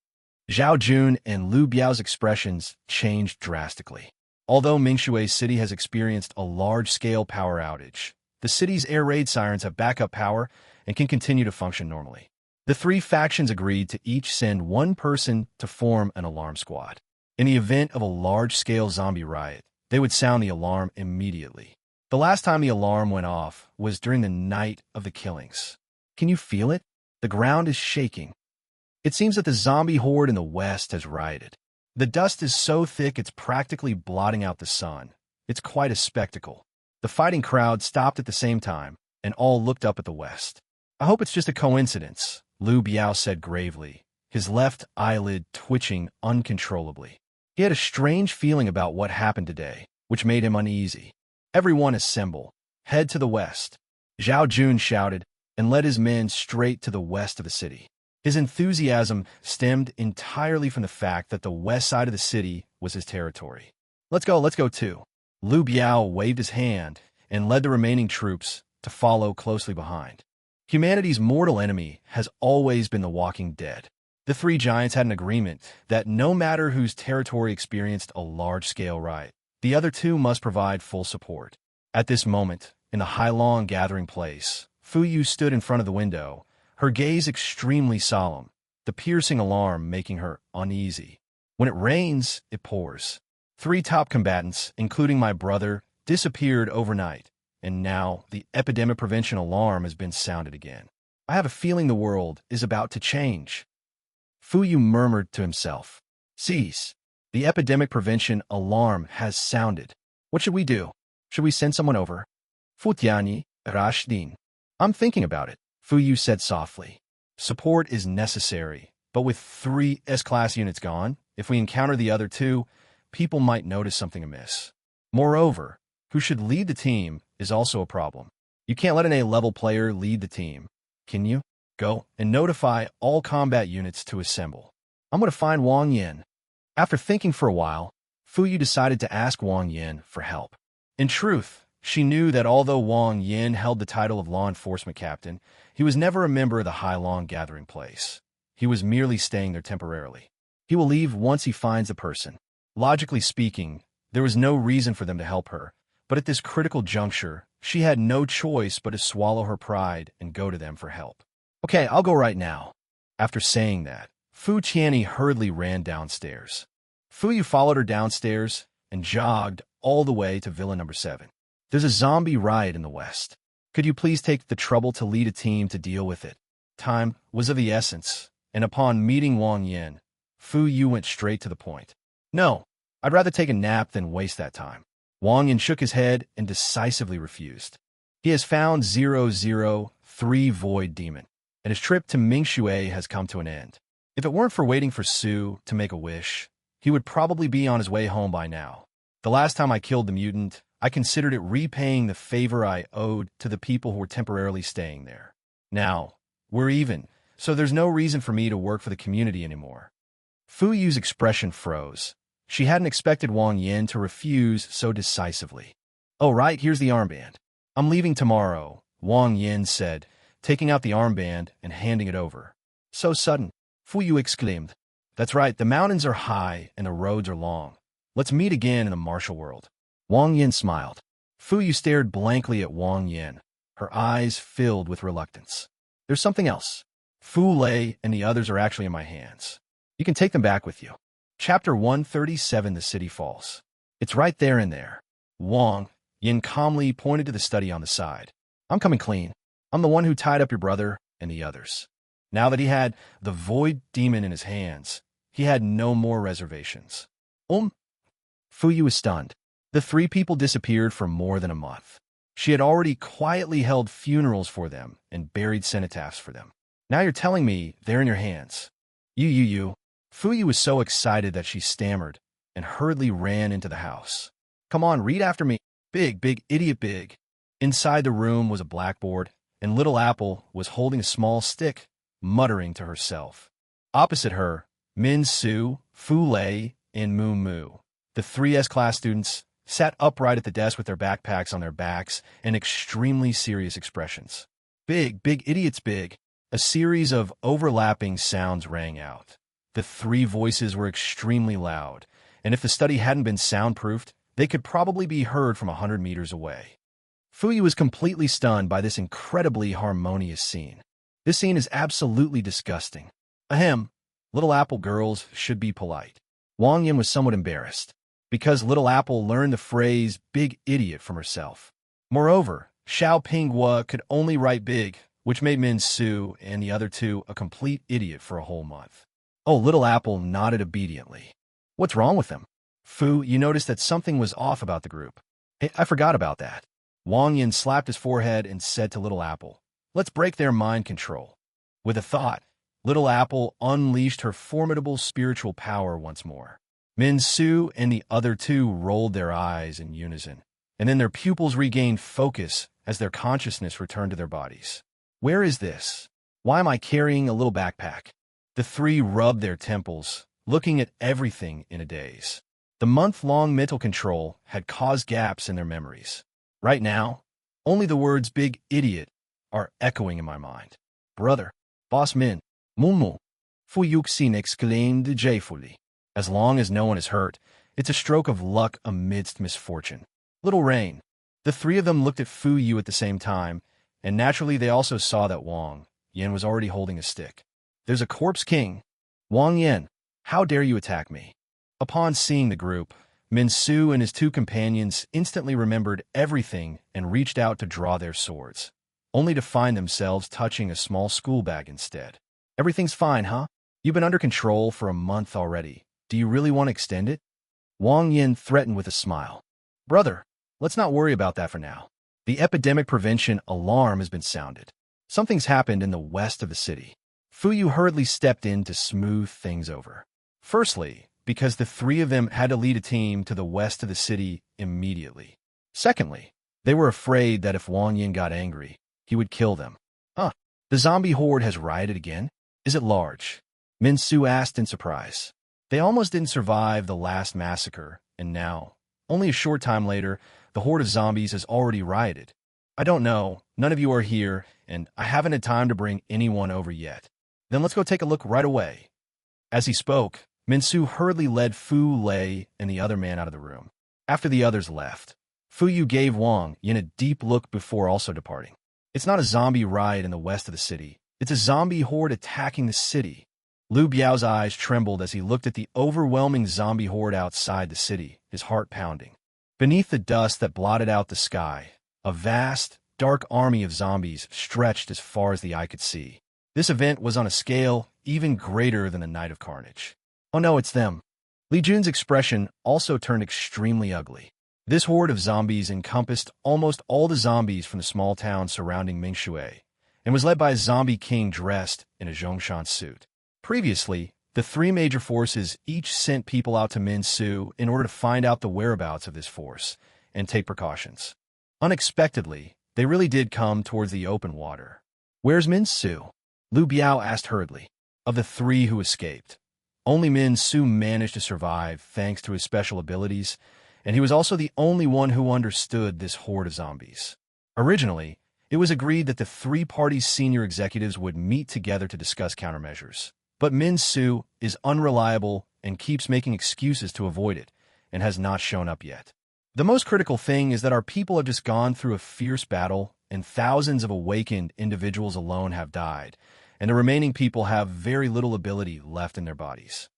Zhao Jun and Liu Biao's expressions changed drastically. Although Mingshui City has experienced a large-scale power outage, the city's air raid sirens have backup power and can continue to function normally. The three factions agreed to each send one person to form an alarm squad. In the event of a large-scale zombie riot, they would sound the alarm immediately. The last time the alarm went off was during the night of the killings. Can you feel it? The ground is shaking. It seems that the zombie horde in the west has rioted. The dust is so thick it's practically blotting out the sun. It's quite a spectacle. The fighting crowd stopped at the same time, and all looked up at the west. I hope it's just a coincidence, Liu Biao said gravely, his left eyelid twitching uncontrollably. He had a strange feeling about what happened today, which made him uneasy. Everyone assemble. Head to the west. Zhao Jun shouted, and led his men straight to the west of the city. His enthusiasm stemmed entirely from the fact that the west side of the city was his territory. Let's go too. Liu Biao waved his hand and led the remaining troops to follow closely behind. Humanity's mortal enemy has always been the walking dead. The three giants had an agreement that no matter whose territory experienced a large-scale riot, the other two must provide full support. At this moment, in the Hailong gathering place, Fuyu stood in front of the window, her gaze extremely solemn, the piercing alarm making her uneasy. When it rains, it pours. 3 top combatants, including my brother, disappeared overnight, and now the epidemic prevention alarm has been sounded again. I have a feeling the world is about to change. Fuyu murmured to himself. Cease. The epidemic prevention alarm has sounded. What should we do? Should we send someone over? Futiani, Rashdin. I'm thinking about it, Fuyu said softly. Support is necessary, but with 3 S-class units gone, if we encounter the other 2, people might notice something amiss. Moreover, who should lead the team is also a problem. You can't let an A-level player lead the team, can you? Go and notify all combat units to assemble. I'm going to find Wang Yin. After thinking for a while, Fuyu decided to ask Wang Yin for help. In truth, she knew that although Wang Yin held the title of law enforcement captain, he was never a member of the Hailong gathering place. He was merely staying there temporarily. He will leave once he finds the person. Logically speaking, there was no reason for them to help her, but at this critical juncture, she had no choice but to swallow her pride and go to them for help. Okay, I'll go right now. After saying that, Fu Qianni hurriedly ran downstairs. Fuyu followed her downstairs and jogged all the way to Villa number 7. There's a zombie riot in the west. Could you please take the trouble to lead a team to deal with it? Time was of the essence, and upon meeting Wang Yin, Fuyu went straight to the point. No, I'd rather take a nap than waste that time. Wang Yin shook his head and decisively refused. He has found 003 Void Demon, and his trip to Mingshui has come to an end. If it weren't for waiting for Su to make a wish, he would probably be on his way home by now. The last time I killed the mutant, I considered it repaying the favor I owed to the people who were temporarily staying there. Now, we're even, so there's no reason for me to work for the community anymore. Fuyu's expression froze. She hadn't expected Wang Yin to refuse so decisively. Oh, right, here's the armband. I'm leaving tomorrow, Wang Yin said, taking out the armband and handing it over. So sudden, Fuyu exclaimed. That's right, the mountains are high and the roads are long. Let's meet again in the martial world. Wang Yin smiled. Fuyu stared blankly at Wang Yin, her eyes filled with reluctance. There's something else. Fu Lei and the others are actually in my hands. You can take them back with you. Chapter 137, The City Falls. It's right there in there. Wang Yin calmly pointed to the study on the side. I'm coming clean. I'm the one who tied up your brother and the others. Now that he had the Void Demon in his hands, he had no more reservations. Fuyu was stunned. The 3 people disappeared for more than a month. She had already quietly held funerals for them and buried cenotaphs for them. Now you're telling me they're in your hands. You. Fuyu was so excited that she stammered and hurriedly ran into the house. Come on, read after me. Big, idiot big. Inside the room was a blackboard, and Little Apple was holding a small stick, muttering to herself. Opposite her, Min Su, Fu Lei, and Moo Moo, the 3 S-class students, sat upright at the desk with their backpacks on their backs and extremely serious expressions. Big idiots big. A series of overlapping sounds rang out. The 3 voices were extremely loud, and if the study hadn't been soundproofed, they could probably be heard from 100 meters away. Fuyu was completely stunned by this incredibly harmonious scene. This scene is absolutely disgusting. Ahem. Little Apple girls should be polite. Wang Yin was somewhat embarrassed, because Little Apple learned the phrase big idiot from herself. Moreover, Xiao Pinghua could only write big, which made Min Su and the other 2 a complete idiot for a whole month. Oh, Little Apple nodded obediently. What's wrong with them? Fu, you noticed that something was off about the group. Hey, I forgot about that. Wang Yin slapped his forehead and said to Little Apple, let's break their mind control. With a thought, Little Apple unleashed her formidable spiritual power once more. Min Su and the other 2 rolled their eyes in unison, and then their pupils regained focus as their consciousness returned to their bodies. Where is this? Why am I carrying a little backpack? The 3 rubbed their temples, looking at everything in a daze. The month-long mental control had caused gaps in their memories. Right now, only the words big idiot are echoing in my mind. Brother, Boss Min, Mumu, Fuyuxin exclaimed joyfully. As long as no one is hurt, it's a stroke of luck amidst misfortune. Little Rain. The three of them looked at Fu Yu at the same time, and naturally they also saw that Wang Yin was already holding a stick. There's a corpse king. Wang Yin, how dare you attack me? Upon seeing the group, Min Su and his two companions instantly remembered everything and reached out to draw their swords, only to find themselves touching a small school bag instead. Everything's fine, huh? You've been under control for a month already. Do you really want to extend it? Wang Yin threatened with a smile. Brother, let's not worry about that for now. The epidemic prevention alarm has been sounded. Something's happened in the west of the city. Fu Yu hurriedly stepped in to smooth things over. Firstly, because the three of them had to lead a team to the west of the city immediately. Secondly, they were afraid that if Wang Yin got angry, he would kill them. Huh, the zombie horde has rioted again? Is it large? Min Su asked in surprise. They almost didn't survive the last massacre, and now, only a short time later, the horde of zombies has already rioted. I don't know, none of you are here, and I haven't had time to bring anyone over yet. Then let's go take a look right away. As he spoke, Min Su hurriedly led Fu Lei and the other man out of the room. After the others left, Fu Yu gave Wang Yin a deep look before also departing. It's not a zombie riot in the west of the city. It's a zombie horde attacking the city. Lu Biao's eyes trembled as he looked at the overwhelming zombie horde outside the city, his heart pounding. Beneath the dust that blotted out the sky, a vast, dark army of zombies stretched as far as the eye could see. This event was on a scale even greater than the Night of Carnage. Oh no, it's them. Li Jun's expression also turned extremely ugly. This horde of zombies encompassed almost all the zombies from the small town surrounding Mingshui, and was led by a zombie king dressed in a Zhongshan suit. Previously, the three major forces each sent people out to Min Su in order to find out the whereabouts of this force and take precautions. Unexpectedly, they really did come towards the open water. Where's Min Su? Lu Biao asked hurriedly. Of the three who escaped, only Min Su managed to survive thanks to his special abilities, and he was also the only one who understood this horde of zombies. Originally, it was agreed that the three parties' senior executives would meet together to discuss countermeasures. But Min Su is unreliable and keeps making excuses to avoid it, and has not shown up yet. The most critical thing is that our people have just gone through a fierce battle, and thousands of awakened individuals alone have died, and the remaining people have very little ability left in their bodies.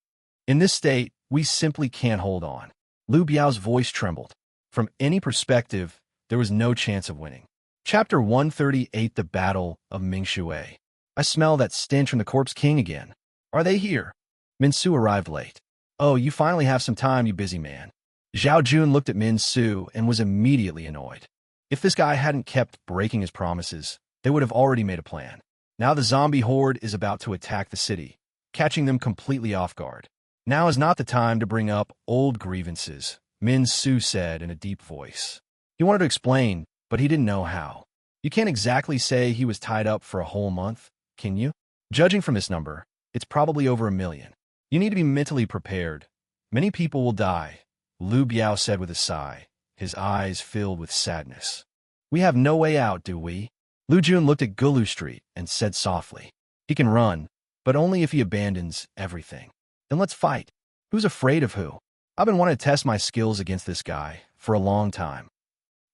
In this state, we simply can't hold on. Lu Biao's voice trembled. From any perspective, there was no chance of winning. Chapter 138, The Battle of Mingshui. I smell that stench from the Corpse King again. Are they here? Min Su arrived late. Oh, you finally have some time, you busy man. Zhao Jun looked at Min Su and was immediately annoyed. If this guy hadn't kept breaking his promises, they would have already made a plan. Now the zombie horde is about to attack the city, catching them completely off guard. Now is not the time to bring up old grievances, Min Su said in a deep voice. He wanted to explain, but he didn't know how. You can't exactly say he was tied up for a whole month, can you? Judging from this number, it's probably over 1 million. You need to be mentally prepared. Many people will die, Lu Biao said with a sigh, his eyes filled with sadness. We have no way out, do we? Lu Jun looked at Gulu Street and said softly. He can run, but only if he abandons everything. Then let's fight. Who's afraid of who? I've been wanting to test my skills against this guy for a long time.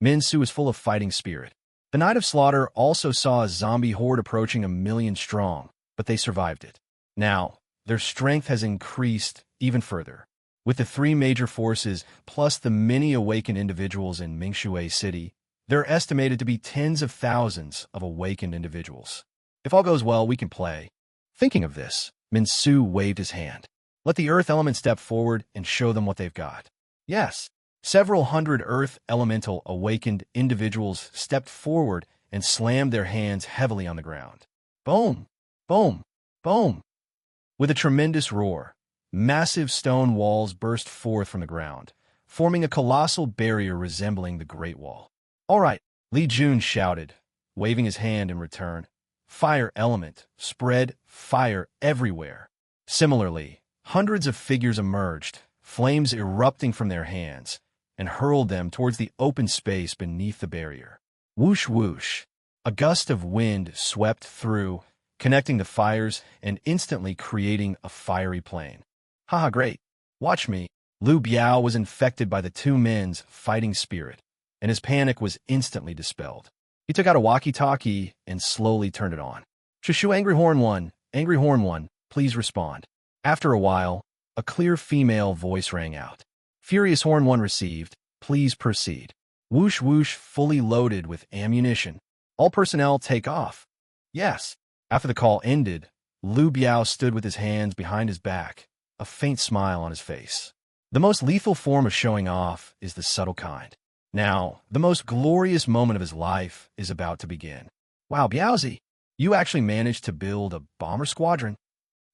Min Su is full of fighting spirit. The Night of Slaughter also saw a zombie horde approaching 1 million strong, but they survived it. Now, their strength has increased even further. With the three major forces, plus the many awakened individuals in Mingshui City, there are estimated to be tens of thousands of awakened individuals. If all goes well, we can play. Thinking of this, Min Su waved his hand. Let the earth element step forward and show them what they've got. Yes, several hundred earth elemental awakened individuals stepped forward and slammed their hands heavily on the ground. Boom! Boom! Boom! With a tremendous roar, massive stone walls burst forth from the ground, forming a colossal barrier resembling the Great Wall. All right, Li Jun shouted, waving his hand in return. Fire element, spread fire everywhere. Similarly, hundreds of figures emerged, flames erupting from their hands, and hurled them towards the open space beneath the barrier. Whoosh whoosh. A gust of wind swept through, connecting the fires and instantly creating a fiery plane. Haha, great. Watch me. Lu Biao was infected by the two men's fighting spirit, and his panic was instantly dispelled. He took out a walkie-talkie and slowly turned it on. Shushu, Angry Horn 1, please respond. After a while, a clear female voice rang out. Furious Horn 1 received, please proceed. Whoosh whoosh, fully loaded with ammunition. All personnel take off. Yes. After the call ended, Lu Biao stood with his hands behind his back, a faint smile on his face. The most lethal form of showing off is the subtle kind. Now, the most glorious moment of his life is about to begin. Wow, Biaozi, you actually managed to build a bomber squadron?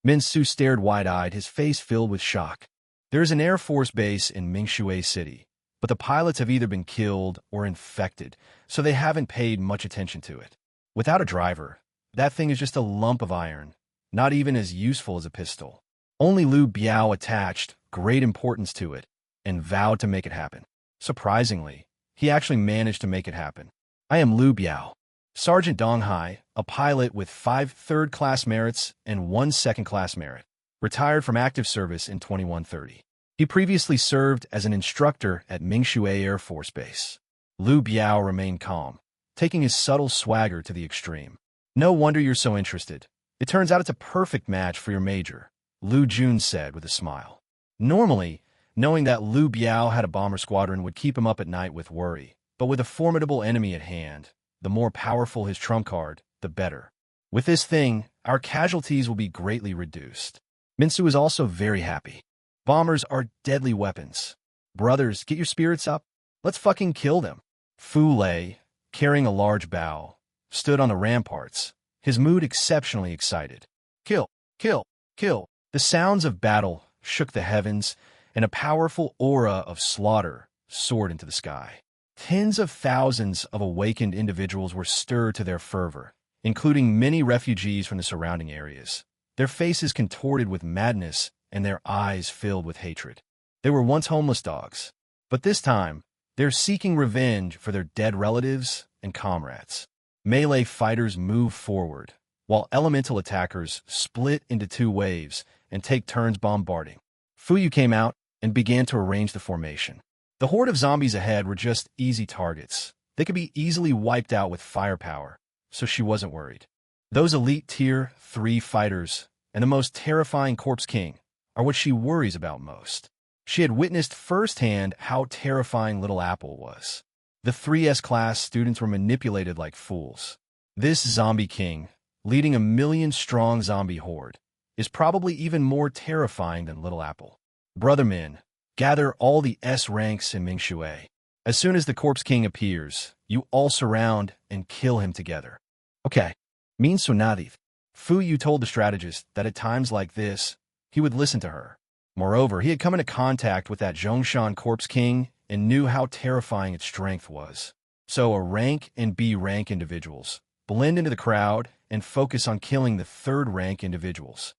Minsu stared wide-eyed, his face filled with shock. There is an Air Force base in Mingshui City, but the pilots have either been killed or infected, so they haven't paid much attention to it. Without a driver, that thing is just a lump of iron, not even as useful as a pistol. Only Lu Biao attached great importance to it and vowed to make it happen. Surprisingly, he actually managed to make it happen. I am Lu Biao, Sergeant Donghai, a pilot with 5 third-class merits and 1 second-class merit, retired from active service in 2130. He previously served as an instructor at Mingshui Air Force Base. Lu Biao remained calm, taking his subtle swagger to the extreme. No wonder you're so interested. It turns out it's a perfect match for your major, Lu Jun said with a smile. Normally, knowing that Lu Biao had a bomber squadron would keep him up at night with worry, but with a formidable enemy at hand, the more powerful his trump card, the better. With this thing, our casualties will be greatly reduced. Minsu is also very happy. Bombers are deadly weapons. Brothers, get your spirits up. Let's fucking kill them. Fu Lei, carrying a large bow, stood on the ramparts, his mood exceptionally excited. Kill, kill, kill. The sounds of battle shook the heavens, and a powerful aura of slaughter soared into the sky. Tens of thousands of awakened individuals were stirred to their fervor, including many refugees from the surrounding areas, their faces contorted with madness and their eyes filled with hatred. They were once homeless dogs, but this time, they're seeking revenge for their dead relatives and comrades. Melee fighters move forward, while elemental attackers split into 2 waves and take turns bombarding. Fuyu came out and began to arrange the formation. The horde of zombies ahead were just easy targets. They could be easily wiped out with firepower, so she wasn't worried. Those elite Tier 3 fighters and the most terrifying Corpse King are what she worries about most. She had witnessed firsthand how terrifying Little Apple was. The 3S class students were manipulated like fools. This zombie king, leading a 1,000,000-strong zombie horde, is probably even more terrifying than Little Apple. Brother men, gather all the S ranks in Mingshui. As soon as the Corpse King appears, you all surround and kill him together. Okay, mean Sunadith. Fu Yu told the strategist that at times like this, he would listen to her. Moreover, he had come into contact with that Zhongshan Corpse King and knew how terrifying its strength was. So A rank and B rank individuals blend into the crowd and focus on killing the 3rd rank individuals.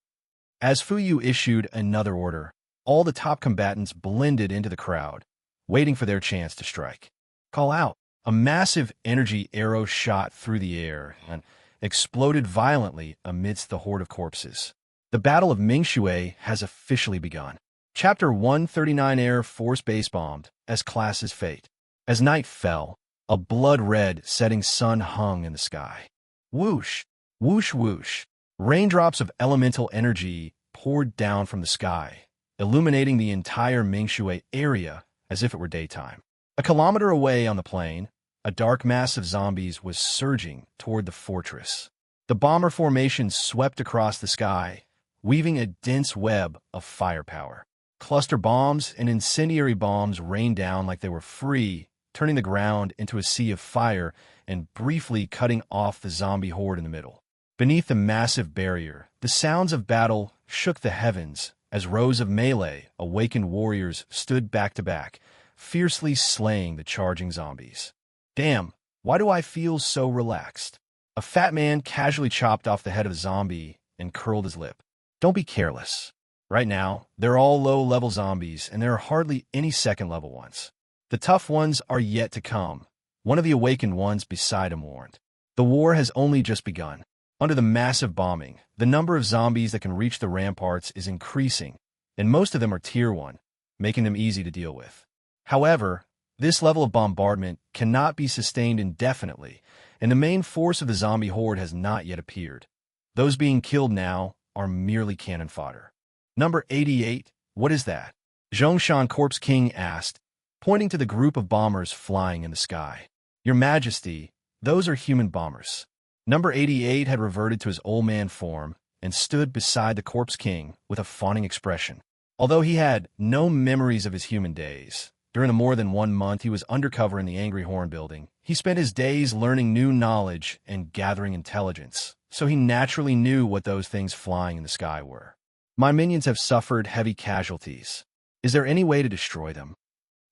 As Fu Yu issued another order, all the top combatants blended into the crowd, waiting for their chance to strike. Call out. A massive energy arrow shot through the air and exploded violently amidst the horde of corpses. The Battle of Mingshui has officially begun. Chapter 139 Air Force Base bombed, as class's fate. As night fell, a blood-red setting sun hung in the sky. Whoosh, whoosh, whoosh. Raindrops of elemental energy poured down from the sky, illuminating the entire Mingshui area as if it were daytime. A kilometer away on the plain, a dark mass of zombies was surging toward the fortress. The bomber formation swept across the sky, weaving a dense web of firepower. Cluster bombs and incendiary bombs rained down like they were free, turning the ground into a sea of fire and briefly cutting off the zombie horde in the middle. Beneath the massive barrier, the sounds of battle shook the heavens as rows of melee, awakened warriors stood back to back, fiercely slaying the charging zombies. Damn, why do I feel so relaxed? A fat man casually chopped off the head of a zombie and curled his lip. Don't be careless. Right now, they're all low-level zombies, and there are hardly any second-level ones. The tough ones are yet to come, one of the awakened ones beside him warned. The war has only just begun. Under the massive bombing, the number of zombies that can reach the ramparts is increasing, and most of them are Tier 1, making them easy to deal with. However, this level of bombardment cannot be sustained indefinitely, and the main force of the zombie horde has not yet appeared. Those being killed now are merely cannon fodder. Number 88, what is that? Zhongshan Corpse King asked, pointing to the group of bombers flying in the sky. Your Majesty, those are human bombers. Number 88 had reverted to his old man form and stood beside the Corpse King with a fawning expression. Although he had no memories of his human days, during the more than 1 month he was undercover in the Angry Horn building, he spent his days learning new knowledge and gathering intelligence, so he naturally knew what those things flying in the sky were. My minions have suffered heavy casualties. Is there any way to destroy them?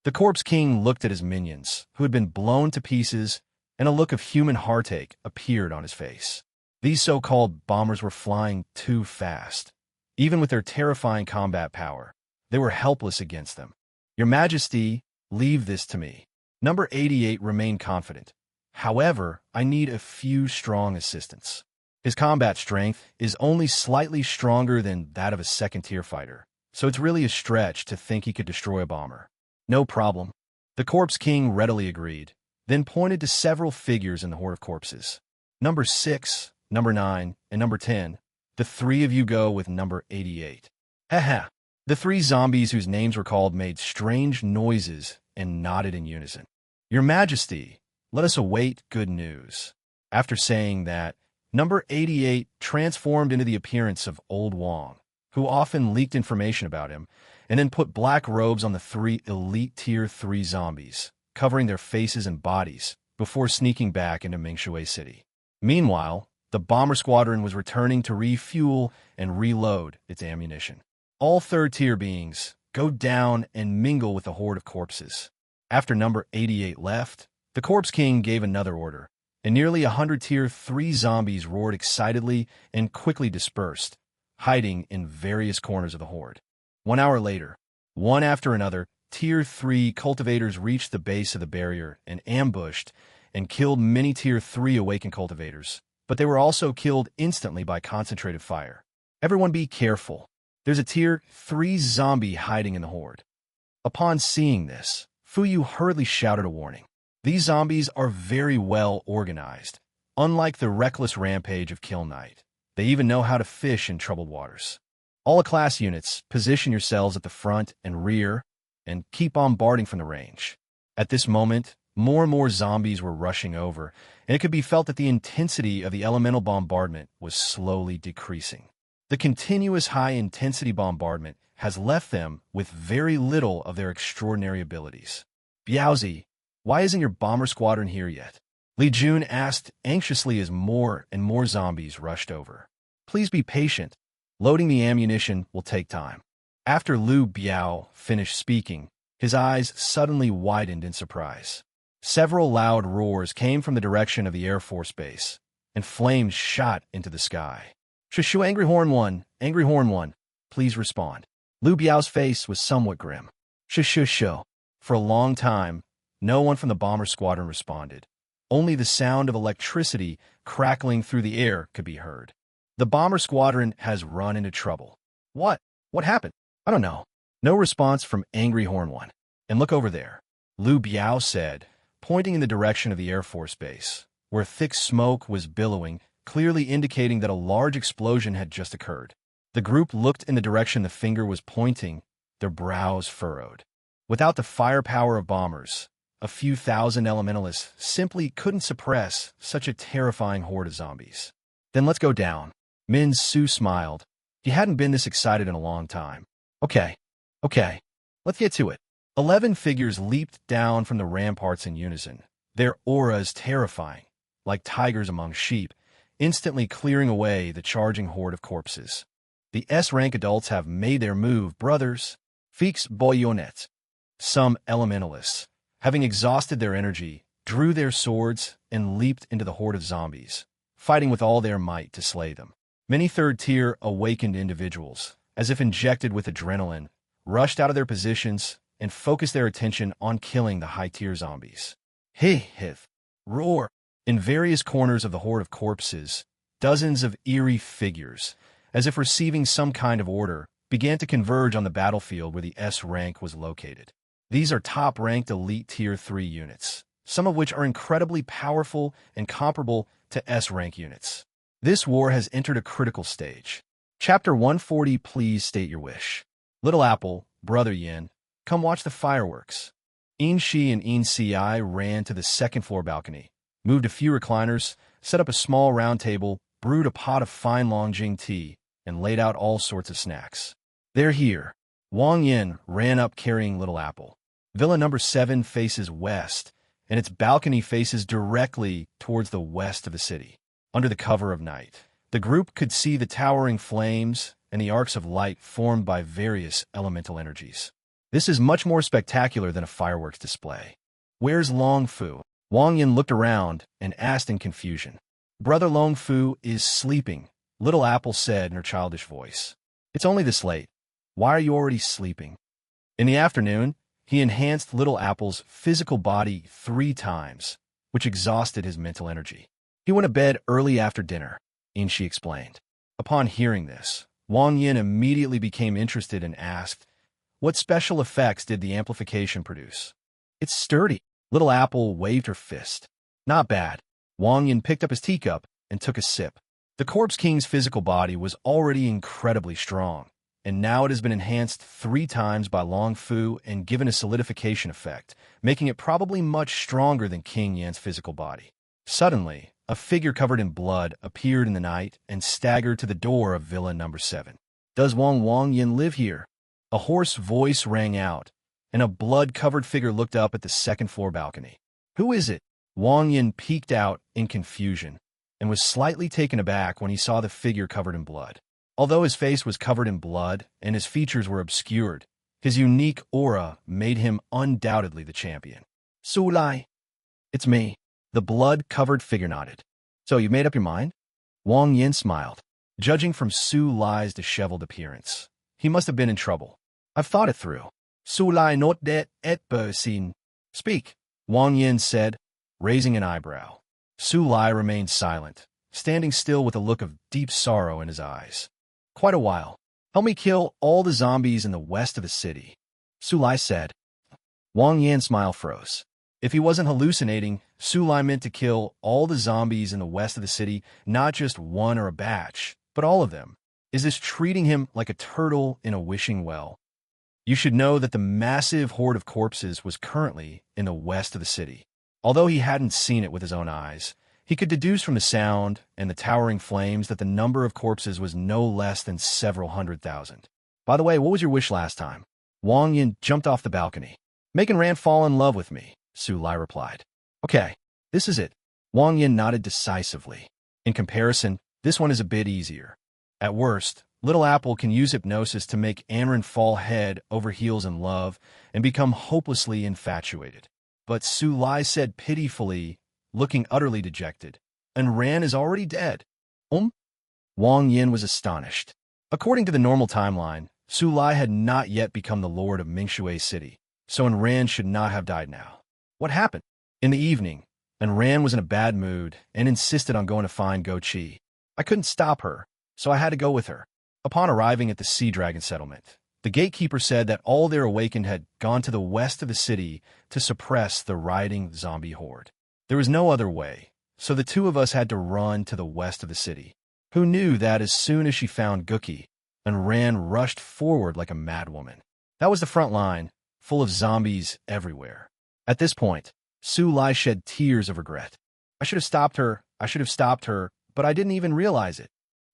The Corpse King looked at his minions, who had been blown to pieces, and a look of human heartache appeared on his face. These so-called bombers were flying too fast. Even with their terrifying combat power, they were helpless against them. Your Majesty, leave this to me. Number 88 remained confident. However, I need a few strong assistants. His combat strength is only slightly stronger than that of a second-tier fighter, so it's really a stretch to think he could destroy a bomber. No problem. The Corpse King readily agreed, then pointed to several figures in the horde of corpses. Number 6, number 9, and number 10. The 3 of you go with number 88. Haha. The 3 zombies whose names were called made strange noises and nodded in unison. Your Majesty, let us await good news. After saying that, number 88 transformed into the appearance of Old Wong, who often leaked information about him, and then put black robes on the 3 elite Tier 3 zombies, covering their faces and bodies, before sneaking back into Mingshui City. Meanwhile, the bomber squadron was returning to refuel and reload its ammunition. All third-tier beings go down and mingle with the horde of corpses. After number 88 left, the Corpse King gave another order, and nearly 100 Tier 3 zombies roared excitedly and quickly dispersed, hiding in various corners of the horde. 1 hour later, one after another, Tier 3 cultivators reached the base of the barrier and ambushed and killed many Tier 3 awakened cultivators, but they were also killed instantly by concentrated fire. Everyone be careful. There's a Tier 3 zombie hiding in the horde. Upon seeing this, Fuyu hurriedly shouted a warning. These zombies are very well organized. Unlike the reckless rampage of Kill Knight, they even know how to fish in troubled waters. All class units, position yourselves at the front and rear, and keep bombarding from the range. At this moment, more and more zombies were rushing over, and it could be felt that the intensity of the elemental bombardment was slowly decreasing. The continuous high-intensity bombardment has left them with very little of their extraordinary abilities. Biaozi, why isn't your bomber squadron here yet? Li Jun asked anxiously as more and more zombies rushed over. Please be patient. Loading the ammunition will take time. After Liu Biao finished speaking, his eyes suddenly widened in surprise. Several loud roars came from the direction of the Air Force Base, and flames shot into the sky. Shushu Angry Horn 1, please respond. Liu Biao's face was somewhat grim. Shushu. For a long time, no one from the bomber squadron responded. Only the sound of electricity crackling through the air could be heard. The bomber squadron has run into trouble. What? What happened? I don't know. No response from Angry Horn 1. And look over there, Liu Biao said, pointing in the direction of the Air Force Base, where thick smoke was billowing, clearly indicating that a large explosion had just occurred. The group looked in the direction the finger was pointing, their brows furrowed. Without the firepower of bombers, a few thousand elementalists simply couldn't suppress such a terrifying horde of zombies. Then let's go down. Min Su smiled. He hadn't been this excited in a long time. Okay, let's get to it. 11 figures leaped down from the ramparts in unison, their auras terrifying, like tigers among sheep, instantly clearing away the charging horde of corpses. The S-rank adults have made their move, brothers. Fix Boyonet. Some elementalists, having exhausted their energy, drew their swords and leaped into the horde of zombies, fighting with all their might to slay them. Many third-tier awakened individuals, as if injected with adrenaline, rushed out of their positions and focused their attention on killing the high-tier zombies. Hey, hith, roar, In various corners of the horde of corpses, dozens of eerie figures, as if receiving some kind of order, began to converge on the battlefield where the S rank was located. These are top-ranked elite Tier 3 units, some of which are incredibly powerful and comparable to S rank units. This war has entered a critical stage. Chapter 140, please state your wish. Little Apple, Brother Yin, come watch the fireworks. In Shi and In Si ran to the second-floor balcony, moved a few recliners, set up a small round table, brewed a pot of fine Longjing tea, and laid out all sorts of snacks. They're here. Wang Yin ran up carrying Little Apple. Villa number 7 faces west, and its balcony faces directly towards the west of the city. Under the cover of night, the group could see the towering flames and the arcs of light formed by various elemental energies. This is much more spectacular than a fireworks display. Where's Long Fu? Wang Yin looked around and asked in confusion. Brother Long Fu is sleeping, Little Apple said in her childish voice. It's only this late. Why are you already sleeping? In the afternoon, he enhanced Little Apple's physical body 3 times, which exhausted his mental energy. He went to bed early after dinner, Inshi explained. Upon hearing this, Wang Yin immediately became interested and asked, what special effects did the amplification produce? It's sturdy. Little Apple waved her fist. Not bad. Wang Yin picked up his teacup and took a sip. The Corpse King's physical body was already incredibly strong, and now it has been enhanced 3 times by Long Fu and given a solidification effect, making it probably much stronger than King Yan's physical body. Suddenly, a figure covered in blood appeared in the night and staggered to the door of Villa number 7. Does Wang Yin live here? A hoarse voice rang out, and a blood-covered figure looked up at the second-floor balcony. Who is it? Wang Yin peeked out in confusion and was slightly taken aback when he saw the figure covered in blood. Although his face was covered in blood and his features were obscured, his unique aura made him undoubtedly the champion. Su Lai. It's me. The blood-covered figure nodded. So you've made up your mind? Wang Yin smiled, judging from Su Lai's disheveled appearance. He must have been in trouble. I've thought it through. Su Lai not det et sin. Speak, Wang Yin said, raising an eyebrow. Su Lai remained silent, standing still with a look of deep sorrow in his eyes. Quite a while. Help me kill all the zombies in the west of the city, Su Lai said. Wang Yin's smile froze. If he wasn't hallucinating, Su Lai meant to kill all the zombies in the west of the city, not just one or a batch, but all of them. Is this treating him like a turtle in a wishing well? You should know that the massive horde of corpses was currently in the west of the city. Although he hadn't seen it with his own eyes, he could deduce from the sound and the towering flames that the number of corpses was no less than several 100,000. By the way, what was your wish last time? Wang Yin jumped off the balcony. Making Rand fall in love with me, Su Lai replied. Okay, this is it. Wang Yin nodded decisively. In comparison, this one is a bit easier. At worst, Little Apple can use hypnosis to make Anren fall head over heels in love and become hopelessly infatuated. But Su Lai said pitifully, looking utterly dejected, and Ran is already dead. Wang Yin was astonished. According to the normal timeline, Su Lai had not yet become the lord of Mingshui City, so Ran should not have died now. What happened? In the evening, Ran was in a bad mood and insisted on going to find Go Chi. I couldn't stop her, so I had to go with her. Upon arriving at the Sea Dragon settlement, the gatekeeper said that all their awakened had gone to the west of the city to suppress the rioting zombie horde. There was no other way, so the 2 of us had to run to the west of the city. Who knew that as soon as she found Gookie, Ran rushed forward like a madwoman. That was the front line, full of zombies everywhere. At this point, Su Lai shed tears of regret. I should have stopped her, but I didn't even realize it.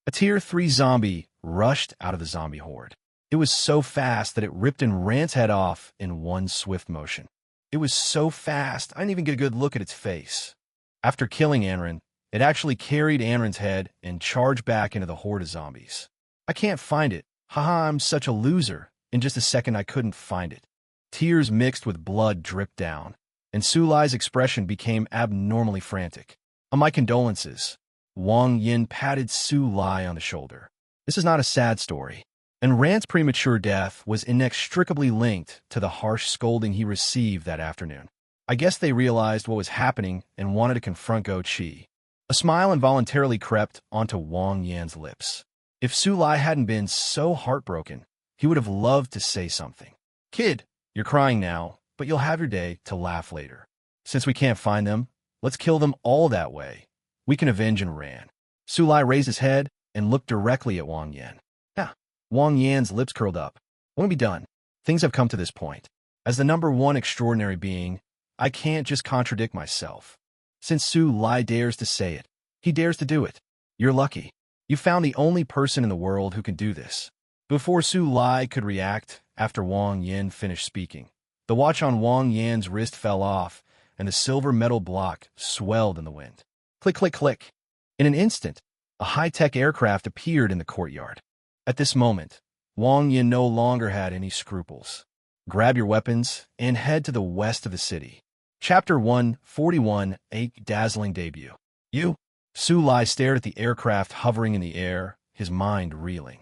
A Tier 3 zombie rushed out of the zombie horde. It was so fast that it ripped Ran's head off in one swift motion. It was so fast, I didn't even get a good look at its face. After killing Anren, it actually carried Anren's head and charged back into the horde of zombies. I can't find it. Haha, I'm such a loser. In just a second, I couldn't find it. Tears mixed with blood dripped down, and Su Lai's expression became abnormally frantic. My condolences. Wang Yin patted Su Lai on the shoulder. This is not a sad story, and Ran's premature death was inextricably linked to the harsh scolding he received that afternoon. I guess they realized what was happening and wanted to confront Go Chi. A smile involuntarily crept onto Wang Yan's lips. If Su Lai hadn't been so heartbroken, he would have loved to say something. Kid, you're crying now, but you'll have your day to laugh later. Since we can't find them, let's kill them all that way. We can avenge and ran. Su Lai raised his head and looked directly at Wang Yan. Yeah. Wang Yan's lips curled up. When we be done? Things have come to this point. As the number one extraordinary being, I can't just contradict myself. Since Su Lai dares to say it, he dares to do it. You're lucky. You found the only person in the world who can do this. Before Su Lai could react, after Wang Yan finished speaking, the watch on Wang Yan's wrist fell off, and the silver metal block swelled in the wind. Click, click, click. In an instant, a high-tech aircraft appeared in the courtyard. At this moment, Wang Yan no longer had any scruples. Grab your weapons and head to the west of the city. Chapter 141, A Dazzling Debut. You? Su Lai stared at the aircraft hovering in the air, his mind reeling.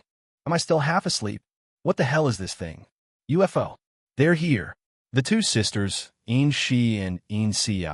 Am I still half asleep? What the hell is this thing? UFO. They're here. The two sisters, In Shi and In Si,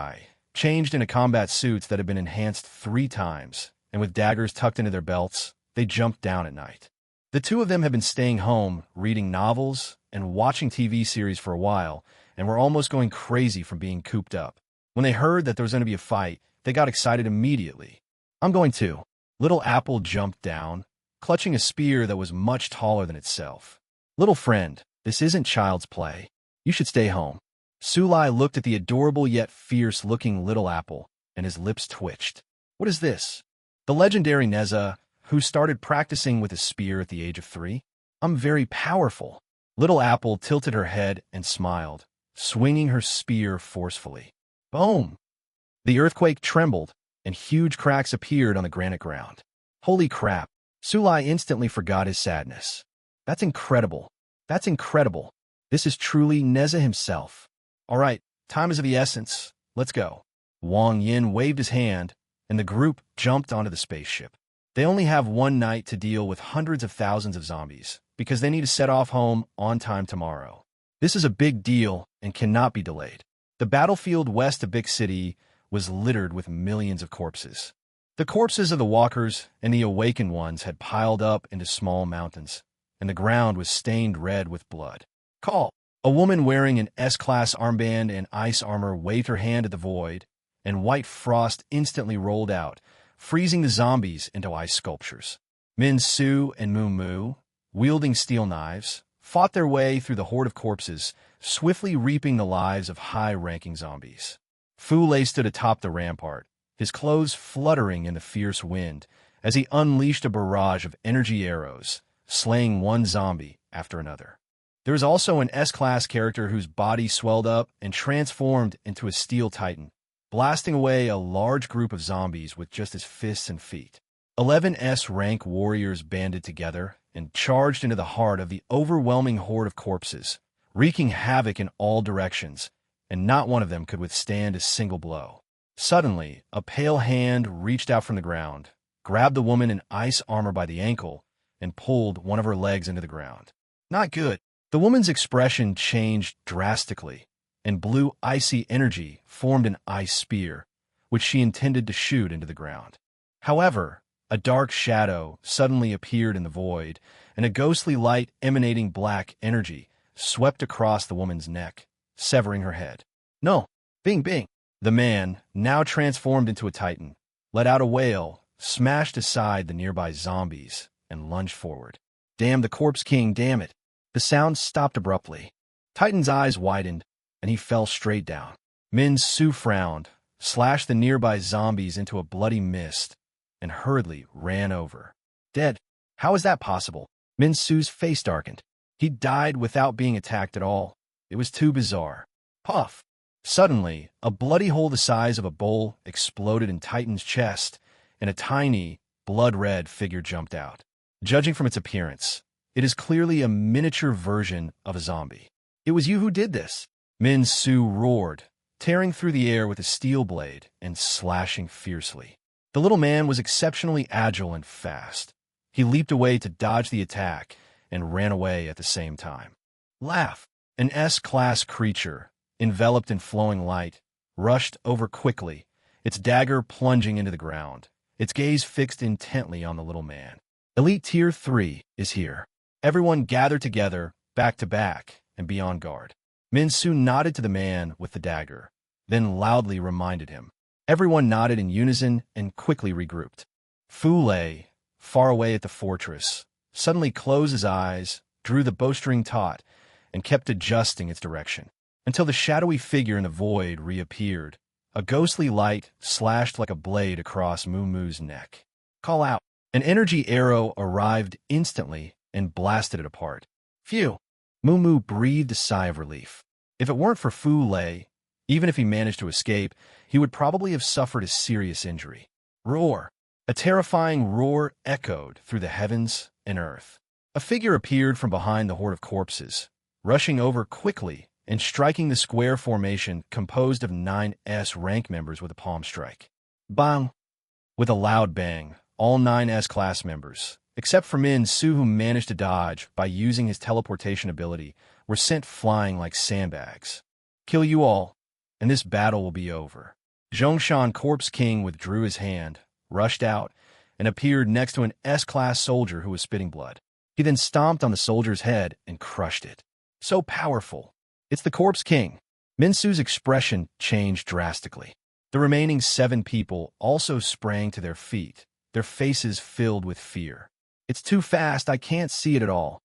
changed into combat suits that had been enhanced 3 times, and with daggers tucked into their belts, they jumped down at night. The two of them had been staying home, reading novels, and watching TV series for a while, and were almost going crazy from being cooped up. When they heard that there was going to be a fight, they got excited immediately. I'm going too. Little Apple jumped down, clutching a spear that was much taller than itself. Little friend, this isn't child's play. You should stay home. Su Lai looked at the adorable yet fierce-looking little Apple, and his lips twitched. What is this? The legendary Neza, who started practicing with a spear at the age of 3? I'm very powerful. Little Apple tilted her head and smiled, swinging her spear forcefully. Boom! The earthquake trembled, and huge cracks appeared on the granite ground. Holy crap! Su Lai instantly forgot his sadness. That's incredible. That's incredible. This is truly Neza himself. All right, time is of the essence. Let's go. Wang Yin waved his hand, and the group jumped onto the spaceship. They only have one night to deal with hundreds of thousands of zombies, because they need to set off home on time tomorrow. This is a big deal and cannot be delayed. The battlefield west of Big City was littered with millions of corpses. The corpses of the walkers and the awakened ones had piled up into small mountains, and the ground was stained red with blood. Call! A woman wearing an S-class armband and ice armor waved her hand at the void, and white frost instantly rolled out, freezing the zombies into ice sculptures. Min Su and Moo Moo, wielding steel knives, fought their way through the horde of corpses, swiftly reaping the lives of high-ranking zombies. Fu Lei stood atop the rampart, his clothes fluttering in the fierce wind, as he unleashed a barrage of energy arrows, slaying one zombie after another. There was also an S-class character whose body swelled up and transformed into a steel titan, blasting away a large group of zombies with just his fists and feet. 11 S-rank warriors banded together and charged into the heart of the overwhelming horde of corpses, wreaking havoc in all directions, and not one of them could withstand a single blow. Suddenly, a pale hand reached out from the ground, grabbed the woman in ice armor by the ankle, and pulled one of her legs into the ground. Not good. The woman's expression changed drastically, and blue icy energy formed an ice spear, which she intended to shoot into the ground. However, a dark shadow suddenly appeared in the void, and a ghostly light emanating black energy swept across the woman's neck, severing her head. No! Bing, bing! The man, now transformed into a titan, let out a wail, smashed aside the nearby zombies, and lunged forward. Damn the Corpse King, damn it! The sound stopped abruptly. Titan's eyes widened, and he fell straight down. Min Su frowned, slashed the nearby zombies into a bloody mist, and hurriedly ran over. Dead? How is that possible? Min Su's face darkened. He died without being attacked at all. It was too bizarre. Puff! Suddenly, a bloody hole the size of a bowl exploded in Titan's chest, and a tiny, blood-red figure jumped out. Judging from its appearance, it is clearly a miniature version of a zombie. It was you who did this! Min Su roared, tearing through the air with a steel blade and slashing fiercely. The little man was exceptionally agile and fast. He leaped away to dodge the attack and ran away at the same time. Laugh! An S-class creature, enveloped in flowing light, rushed over quickly, its dagger plunging into the ground, its gaze fixed intently on the little man. Elite Tier 3 is here. Everyone gather together, back to back, and be on guard. Minsu nodded to the man with the dagger, then loudly reminded him. Everyone nodded in unison and quickly regrouped. Fu Lei, far away at the fortress, suddenly closed his eyes, drew the bowstring taut, and kept adjusting its direction, until the shadowy figure in the void reappeared. A ghostly light slashed like a blade across Muumuu's neck. Call out. An energy arrow arrived instantly and blasted it apart. Phew! Muumuu breathed a sigh of relief. If it weren't for Fu Lei, even if he managed to escape, he would probably have suffered a serious injury. Roar! A terrifying roar echoed through the heavens and earth. A figure appeared from behind the horde of corpses, rushing over quickly and striking the square formation composed of 9S rank members with a palm strike. Bang! With a loud bang, all 9S class members, except for Minsu who managed to dodge by using his teleportation ability, were sent flying like sandbags. Kill you all, and this battle will be over. Zhongshan Corpse King withdrew his hand, rushed out, and appeared next to an S-class soldier who was spitting blood. He then stomped on the soldier's head and crushed it. So powerful. It's the Corpse King. Minsu's expression changed drastically. The remaining 7 people also sprang to their feet, their faces filled with fear. It's too fast, I can't see it at all.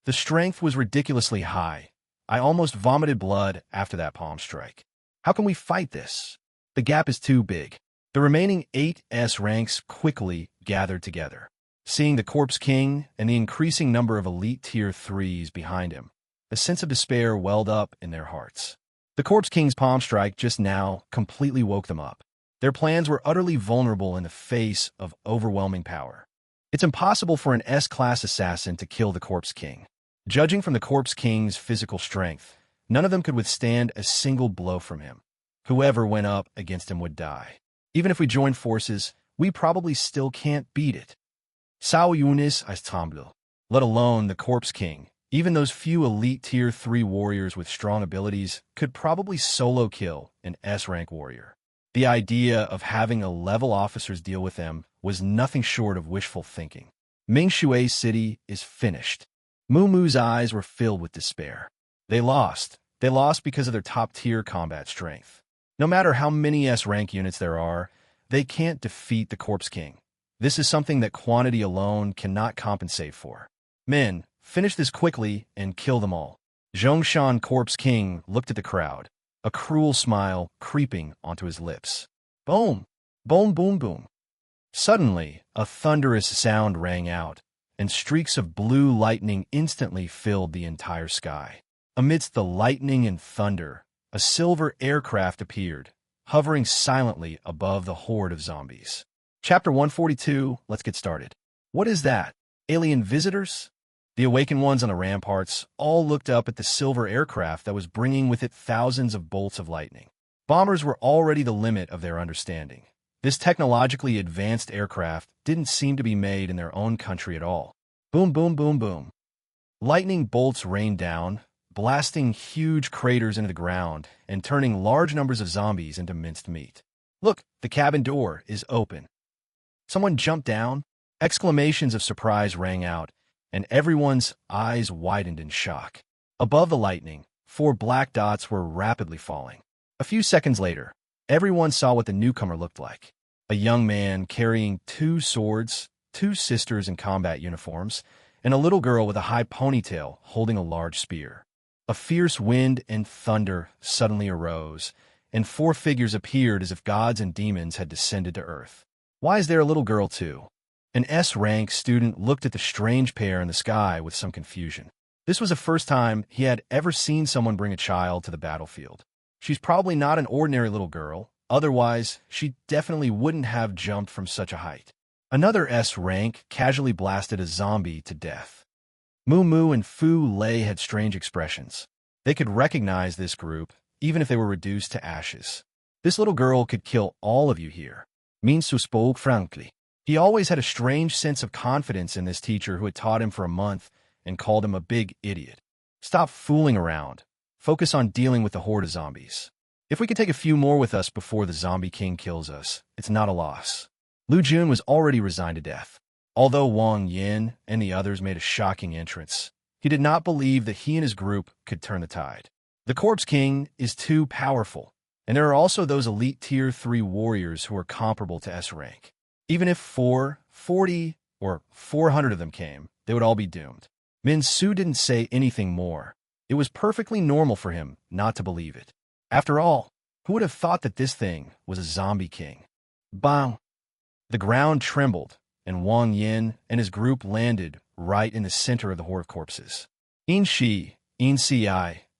The strength was ridiculously high. I almost vomited blood after that palm strike. How can we fight this? The gap is too big. The remaining 8 S ranks quickly gathered together. Seeing the Corpse King and the increasing number of Elite Tier 3s behind him, a sense of despair welled up in their hearts. The Corpse King's palm strike just now completely woke them up. Their plans were utterly vulnerable in the face of overwhelming power. It's impossible for an S-class assassin to kill the Corpse King. Judging from the Corpse King's physical strength, none of them could withstand a single blow from him. Whoever went up against him would die. Even if we joined forces, we probably still can't beat it. Sao Yunis Astamble, let alone the Corpse King. Even those few Elite Tier 3 warriors with strong abilities could probably solo kill an S-rank warrior. The idea of having a level officers deal with them was nothing short of wishful thinking. Mingshui City is finished. Muumuu's eyes were filled with despair. They lost. They lost because of their top-tier combat strength. No matter how many S-rank units there are, they can't defeat the Corpse King. This is something that quantity alone cannot compensate for. Men, finish this quickly and kill them all. Zhongshan Corpse King looked at the crowd, a cruel smile creeping onto his lips. Boom! Boom, boom, boom. Suddenly, a thunderous sound rang out, and streaks of blue lightning instantly filled the entire sky. Amidst the lightning and thunder, a silver aircraft appeared, hovering silently above the horde of zombies. Chapter 142, let's get started. What is that? Alien visitors? The awakened ones on the ramparts all looked up at the silver aircraft that was bringing with it thousands of bolts of lightning. Bombers were already the limit of their understanding. This technologically advanced aircraft didn't seem to be made in their own country at all. Boom, boom, boom, boom. Lightning bolts rained down, blasting huge craters into the ground and turning large numbers of zombies into minced meat. Look, the cabin door is open. Someone jumped down. Exclamations of surprise rang out, and everyone's eyes widened in shock. Above the lightning, 4 black dots were rapidly falling. A few seconds later, everyone saw what the newcomer looked like. A young man carrying 2 swords, 2 sisters in combat uniforms, and a little girl with a high ponytail holding a large spear. A fierce wind and thunder suddenly arose, and 4 figures appeared as if gods and demons had descended to earth. Why is there a little girl too? An S-rank student looked at the strange pair in the sky with some confusion. This was the first time he had ever seen someone bring a child to the battlefield. She's probably not an ordinary little girl, otherwise she definitely wouldn't have jumped from such a height. Another S-rank casually blasted a zombie to death. Muumuu and Fu Lei had strange expressions. They could recognize this group, even if they were reduced to ashes. This little girl could kill all of you here. Minsu spoke frankly. He always had a strange sense of confidence in this teacher who had taught him for a month and called him a big idiot. Stop fooling around. Focus on dealing with the horde of zombies. If we can take a few more with us before the zombie king kills us, it's not a loss. Lu Jun was already resigned to death. Although Wang Yin and the others made a shocking entrance, he did not believe that he and his group could turn the tide. The Corpse King is too powerful, and there are also those elite Tier 3 warriors who are comparable to S rank. Even if 40, or 400 of them came, they would all be doomed. Min Su didn't say anything more. It was perfectly normal for him not to believe it. After all, who would have thought that this thing was a zombie king? Bang! The ground trembled, and Wang Yin and his group landed right in the center of the horde of corpses. In Shi, In Si,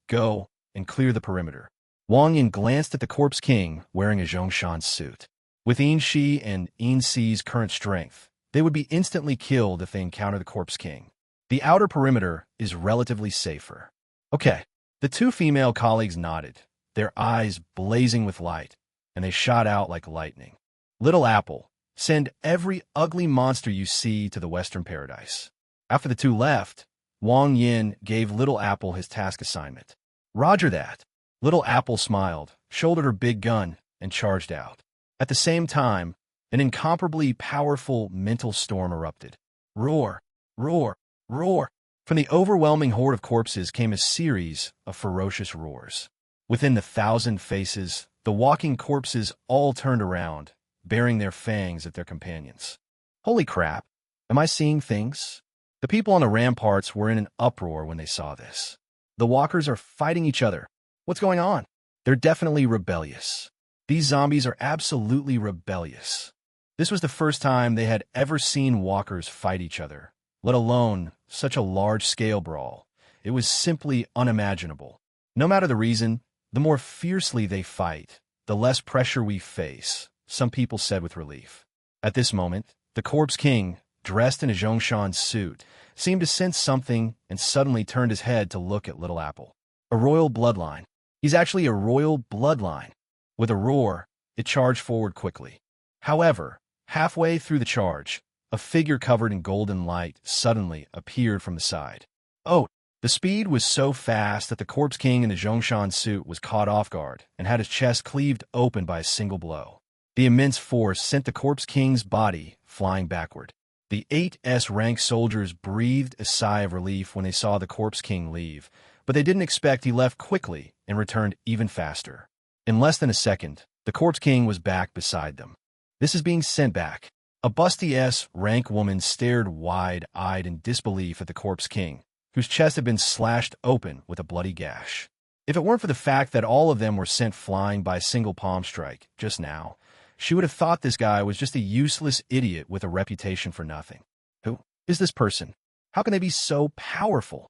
go and clear the perimeter. Wang Yin glanced at the Corpse King wearing a Zhongshan suit. With In Shi and In Si's current strength, they would be instantly killed if they encounter the Corpse King. The outer perimeter is relatively safer. Okay, the two female colleagues nodded, their eyes blazing with light, and they shot out like lightning. Little Apple, send every ugly monster you see to the Western Paradise. After the two left, Wang Yin gave Little Apple his task assignment. Roger that. Little Apple smiled, shouldered her big gun, and charged out. At the same time, an incomparably powerful mental storm erupted. Roar, roar, roar. From the overwhelming horde of corpses came a series of ferocious roars. Within the 1,000 faces, the walking corpses all turned around, baring their fangs at their companions. Holy crap, am I seeing things? The people on the ramparts were in an uproar when they saw this. The walkers are fighting each other. What's going on? They're definitely rebellious. These zombies are absolutely rebellious. This was the first time they had ever seen walkers fight each other, let alone such a large-scale brawl. It was simply unimaginable. No matter the reason, the more fiercely they fight, the less pressure we face, some people said with relief. At this moment, the Corpse King, dressed in a Zhongshan suit, seemed to sense something and suddenly turned his head to look at Little Apple. A royal bloodline. He's actually a royal bloodline. With a roar, it charged forward quickly. However, halfway through the charge, a figure covered in golden light suddenly appeared from the side. Oh, the speed was so fast that the Corpse King in the Zhongshan suit was caught off guard and had his chest cleaved open by a single blow. The immense force sent the Corpse King's body flying backward. The 8S rank soldiers breathed a sigh of relief when they saw the Corpse King leave, but they didn't expect he left quickly and returned even faster. In less than a second, the Corpse King was back beside them. This is being sent back. A busty S rank woman stared wide-eyed in disbelief at the Corpse King, whose chest had been slashed open with a bloody gash. If it weren't for the fact that all of them were sent flying by a single palm strike just now, she would have thought this guy was just a useless idiot with a reputation for nothing. Who is this person? How can they be so powerful?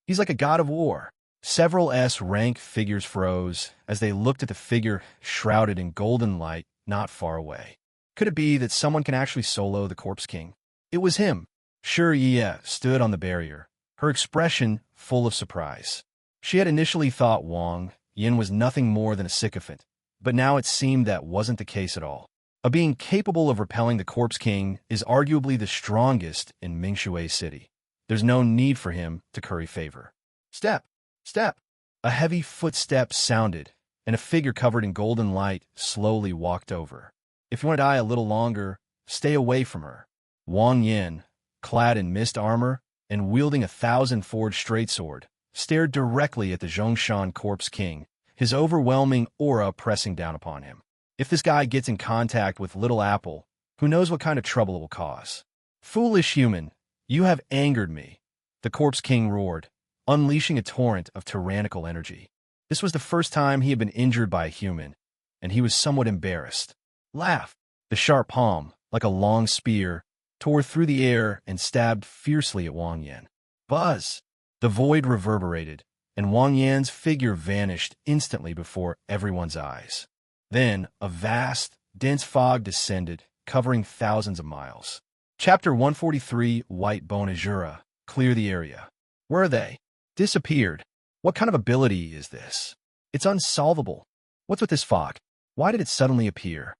He's like a god of war. Several S-rank figures froze as they looked at the figure shrouded in golden light not far away. Could it be that someone can actually solo the Corpse King? It was him. Sure, Ye stood on the barrier, her expression full of surprise. She had initially thought Wang Yin was nothing more than a sycophant, but now it seemed that wasn't the case at all. A being capable of repelling the Corpse King is arguably the strongest in Mingshui City. There's no need for him to curry favor. Step! Step! A heavy footstep sounded, and a figure covered in golden light slowly walked over. If you want to die a little longer, stay away from her. Wang Yin, clad in mist armor and wielding a 1,000-forged straight-sword, stared directly at the Zhongshan Corpse King, his overwhelming aura pressing down upon him. If this guy gets in contact with Little Apple, who knows what kind of trouble it will cause? Foolish human, you have angered me, the Corpse King roared, unleashing a torrent of tyrannical energy. This was the first time he had been injured by a human, and he was somewhat embarrassed. Laugh! The sharp palm, like a long spear, tore through the air and stabbed fiercely at Wang Yin. Buzz! The void reverberated, and Wang Yan's figure vanished instantly before everyone's eyes. Then, a vast, dense fog descended, covering thousands of miles. Chapter 143, White Bone Azura. Clear the area. Where are they? Disappeared. What kind of ability is this? It's unsolvable. What's with this fog? Why did it suddenly appear?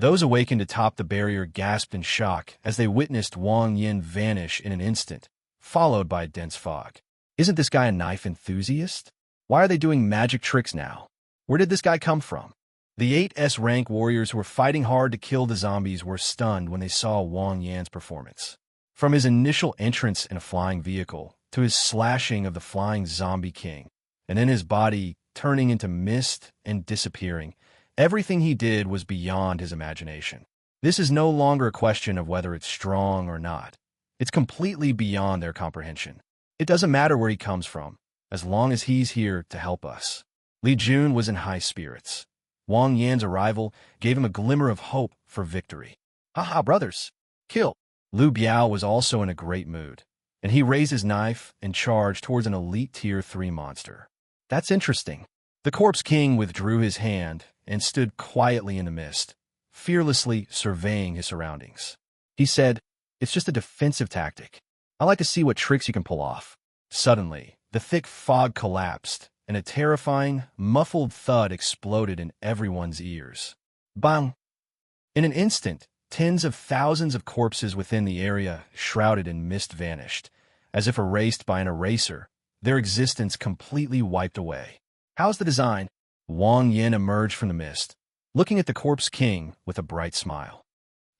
Those awakened atop the barrier gasped in shock as they witnessed Wang Yin vanish in an instant, followed by a dense fog. Isn't this guy a knife enthusiast? Why are they doing magic tricks now? Where did this guy come from? The 8S rank warriors who were fighting hard to kill the zombies were stunned when they saw Wang Yan's performance. From his initial entrance in a flying vehicle, to his slashing of the flying zombie king, and then his body turning into mist and disappearing, everything he did was beyond his imagination. This is no longer a question of whether it's strong or not. It's completely beyond their comprehension. It doesn't matter where he comes from, as long as he's here to help us. Li Jun was in high spirits. Wang Yan's arrival gave him a glimmer of hope for victory. Haha, brothers! Kill! Liu Biao was also in a great mood, and he raised his knife and charged towards an elite Tier 3 monster. That's interesting. The Corpse King withdrew his hand and stood quietly in the mist, fearlessly surveying his surroundings. He said, "It's just a defensive tactic. I like to see what tricks you can pull off." Suddenly, the thick fog collapsed, and a terrifying, muffled thud exploded in everyone's ears. Bang! In an instant, tens of thousands of corpses within the area, shrouded in mist, vanished. As if erased by an eraser, their existence completely wiped away. "How's the design?" Wang Yan emerged from the mist, looking at the Corpse King with a bright smile.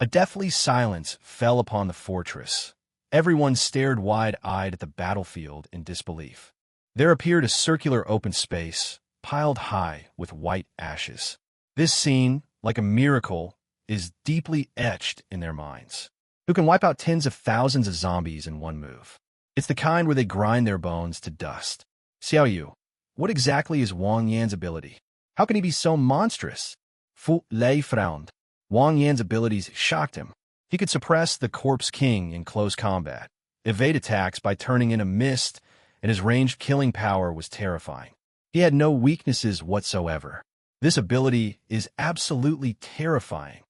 A deathly silence fell upon the fortress. Everyone stared wide-eyed at the battlefield in disbelief. There appeared a circular open space, piled high with white ashes. This scene, like a miracle, is deeply etched in their minds. Who can wipe out tens of thousands of zombies in one move? It's the kind where they grind their bones to dust. Xiao Yu, what exactly is Wang Yan's ability? How can he be so monstrous? Fu Lei frowned. Wang Yan's abilities shocked him. He could suppress the Corpse King in close combat, evade attacks by turning into mist, and his ranged killing power was terrifying. He had no weaknesses whatsoever. This ability is absolutely terrifying.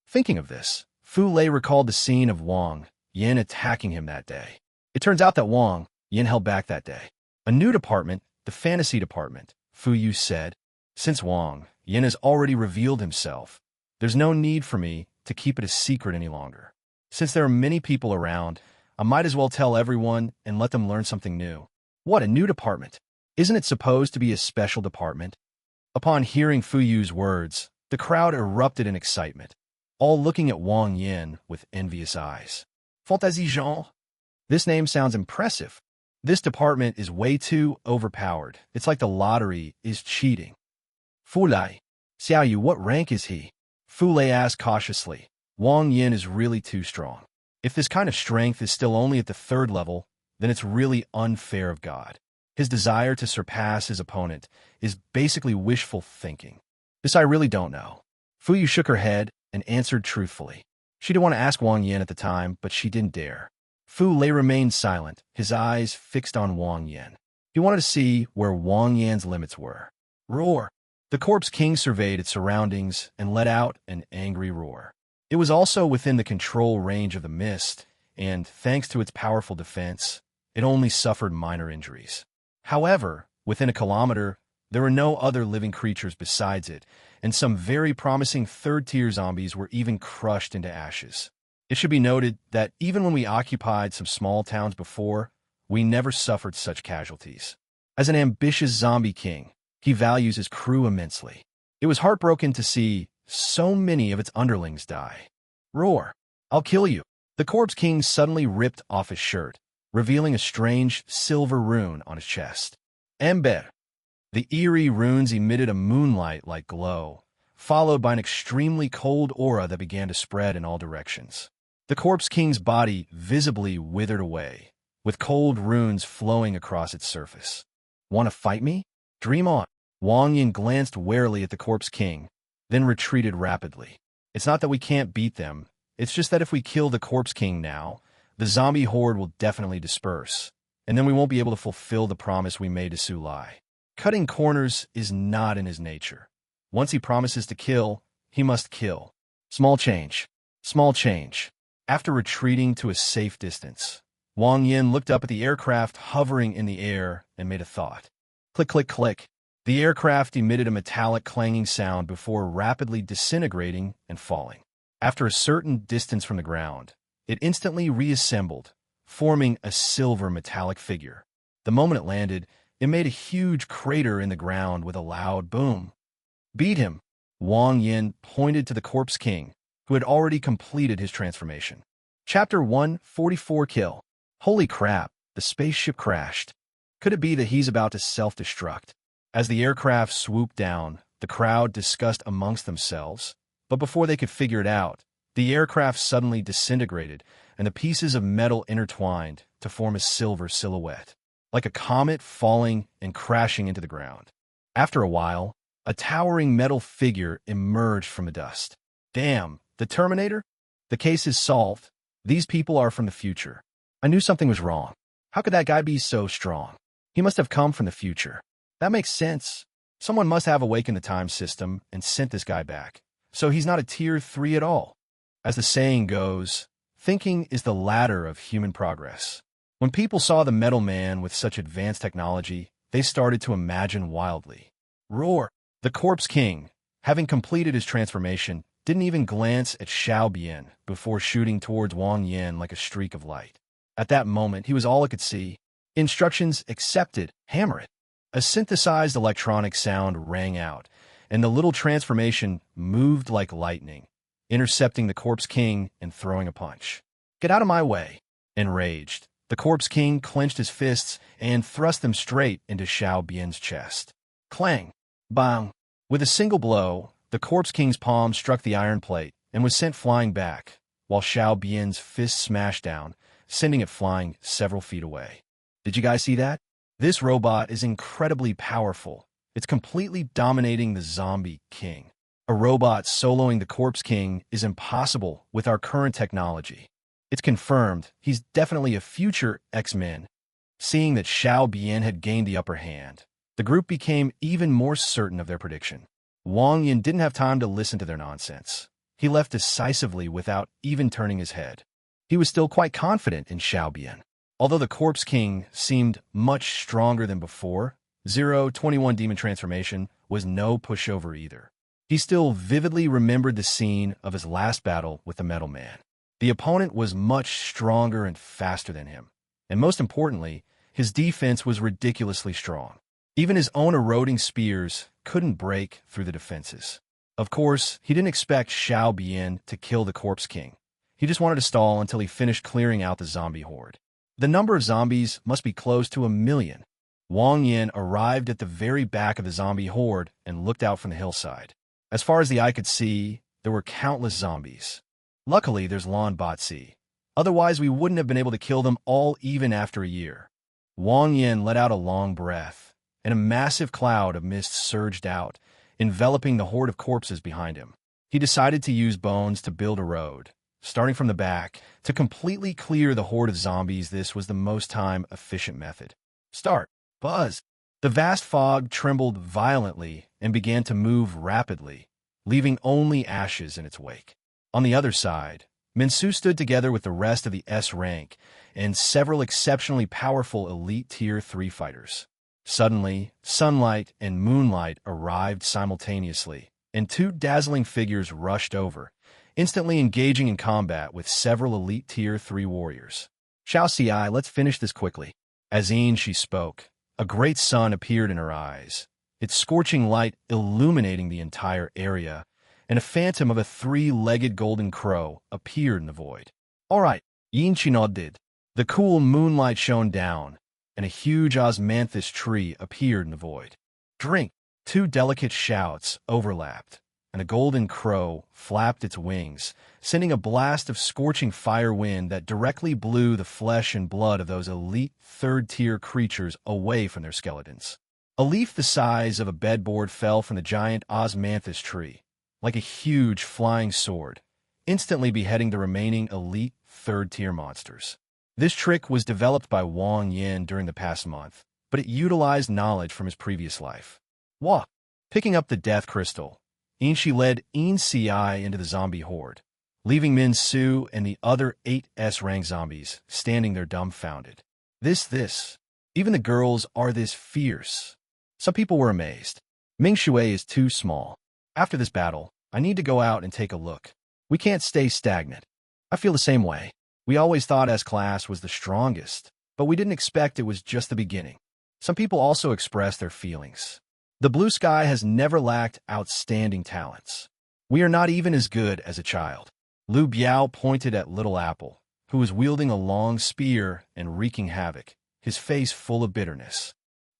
Thinking of this, Fu Lei recalled the scene of Wang Yan attacking him that day. It turns out that Wang Yan held back that day. A new department, the fantasy department, Fu Yu said. Since Wang Yan has already revealed himself, there's no need for me to keep it a secret any longer. Since there are many people around, I might as well tell everyone and let them learn something new. What, a new department? Isn't it supposed to be a special department? Upon hearing Fu Yu's words, the crowd erupted in excitement, all looking at Wang Yan with envious eyes. Fantaisie genre? This name sounds impressive. This department is way too overpowered. It's like the lottery is cheating. Fu Lei, Xiao Yu, what rank is he? Fu Lei asked cautiously. Wang Yan is really too strong. If this kind of strength is still only at the 3rd level, then it's really unfair of God. His desire to surpass his opponent is basically wishful thinking. This I really don't know. Fu Yu shook her head and answered truthfully. She didn't want to ask Wang Yan at the time, but she didn't dare. Fu Lei remained silent, his eyes fixed on Wang Yan. He wanted to see where Wang Yan's limits were. Roar! The Corpse King surveyed its surroundings and let out an angry roar. It was also within the control range of the mist, and thanks to its powerful defense, it only suffered minor injuries. However, within a kilometer, there were no other living creatures besides it, and some very promising 3rd-tier zombies were even crushed into ashes. It should be noted that even when we occupied some small towns before, we never suffered such casualties. As an ambitious zombie king, he values his crew immensely. It was heartbroken to see so many of its underlings die. Roar! I'll kill you! The Corpse King suddenly ripped off his shirt, revealing a strange silver rune on his chest. Ember! The eerie runes emitted a moonlight-like glow, followed by an extremely cold aura that began to spread in all directions. The Corpse King's body visibly withered away, with cold runes flowing across its surface. Want to fight me? Dream on. Wang Yan glanced warily at the Corpse King, then retreated rapidly. It's not that we can't beat them, it's just that if we kill the Corpse King now, the zombie horde will definitely disperse, and then we won't be able to fulfill the promise we made to Su Lai. Cutting corners is not in his nature. Once he promises to kill, he must kill. Small change. Small change. After retreating to a safe distance, Wang Yan looked up at the aircraft hovering in the air and made a thought. Click, click, click. The aircraft emitted a metallic clanging sound before rapidly disintegrating and falling. After a certain distance from the ground, it instantly reassembled, forming a silver metallic figure. The moment it landed, it made a huge crater in the ground with a loud boom. Beat him. Wang Yin pointed to the Corpse King, who had already completed his transformation. Chapter 144 Kill. Holy crap, the spaceship crashed. Could it be that he's about to self-destruct? As the aircraft swooped down, the crowd discussed amongst themselves, but before they could figure it out, the aircraft suddenly disintegrated and the pieces of metal intertwined to form a silver silhouette, like a comet falling and crashing into the ground. After a while, a towering metal figure emerged from the dust. Damn, the Terminator? The case is solved. These people are from the future. I knew something was wrong. How could that guy be so strong? He must have come from the future. That makes sense. Someone must have awakened the time system and sent this guy back. So he's not a tier 3 at all. As the saying goes, thinking is the ladder of human progress. When people saw the metal man with such advanced technology, they started to imagine wildly. Roar! The Corpse King, having completed his transformation, didn't even glance at Xiao Bian before shooting towards Wang Yin like a streak of light. At that moment, he was all it could see. Instructions accepted. Hammer it. A synthesized electronic sound rang out, and the little transformation moved like lightning, intercepting the Corpse King and throwing a punch. Get out of my way! Enraged, the Corpse King clenched his fists and thrust them straight into Xiao Bian's chest. Clang! Bang! With a single blow, the Corpse King's palm struck the iron plate and was sent flying back, while Xiao Bian's fist smashed down, sending it flying several feet away. Did you guys see that? This robot is incredibly powerful. It's completely dominating the Zombie King. A robot soloing the Corpse King is impossible with our current technology. It's confirmed he's definitely a future X-Men. Seeing that Xiao Bian had gained the upper hand, the group became even more certain of their prediction. Wang Yin didn't have time to listen to their nonsense. He left decisively without even turning his head. He was still quite confident in Xiao Bian. Although the Corpse King seemed much stronger than before, 021 Demon Transformation was no pushover either. He still vividly remembered the scene of his last battle with the Metal Man. The opponent was much stronger and faster than him, and most importantly, his defense was ridiculously strong. Even his own eroding spears couldn't break through the defenses. Of course, he didn't expect Xiao Bian to kill the Corpse King. He just wanted to stall until he finished clearing out the zombie horde. The number of zombies must be close to 1 million. Wang Yin arrived at the very back of the zombie horde and looked out from the hillside. As far as the eye could see, there were countless zombies. Luckily, there's Lan Batsi. Otherwise, we wouldn't have been able to kill them all even after a year. Wang Yin let out a long breath, and a massive cloud of mist surged out, enveloping the horde of corpses behind him. He decided to use bones to build a road. Starting from the back, to completely clear the horde of zombies, this was the most time-efficient method. Start. Buzz. The vast fog trembled violently and began to move rapidly, leaving only ashes in its wake. On the other side, Minsu stood together with the rest of the S rank and several exceptionally powerful elite Tier 3 fighters. Suddenly, sunlight and moonlight arrived simultaneously, and 2 dazzling figures rushed over, instantly engaging in combat with several elite Tier 3 warriors. Xiao Ci, let's finish this quickly. As she spoke, a great sun appeared in her eyes, its scorching light illuminating the entire area, and a phantom of a 3-legged golden crow appeared in the void. All right, Yin Chi nodded. The cool moonlight shone down, and a huge osmanthus tree appeared in the void. Drink! 2 delicate shouts overlapped, and a golden crow flapped its wings, sending a blast of scorching fire wind that directly blew the flesh and blood of those elite 3rd-tier creatures away from their skeletons. A leaf the size of a bedboard fell from the giant osmanthus tree, like a huge flying sword, instantly beheading the remaining elite 3rd-tier monsters. This trick was developed by Wang Yin during the past month, but it utilized knowledge from his previous life. Wah! Picking up the death crystal, Inshi led In Ci into the zombie horde, leaving Min Su and the other 8 S-rank zombies standing there dumbfounded. This. Even the girls are this fierce. Some people were amazed. Ming Shui is too small. After this battle, I need to go out and take a look. We can't stay stagnant. I feel the same way. We always thought S-class was the strongest, but we didn't expect it was just the beginning. Some people also expressed their feelings. The blue sky has never lacked outstanding talents. We are not even as good as a child. Lu Biao pointed at Little Apple, who was wielding a long spear and wreaking havoc, his face full of bitterness.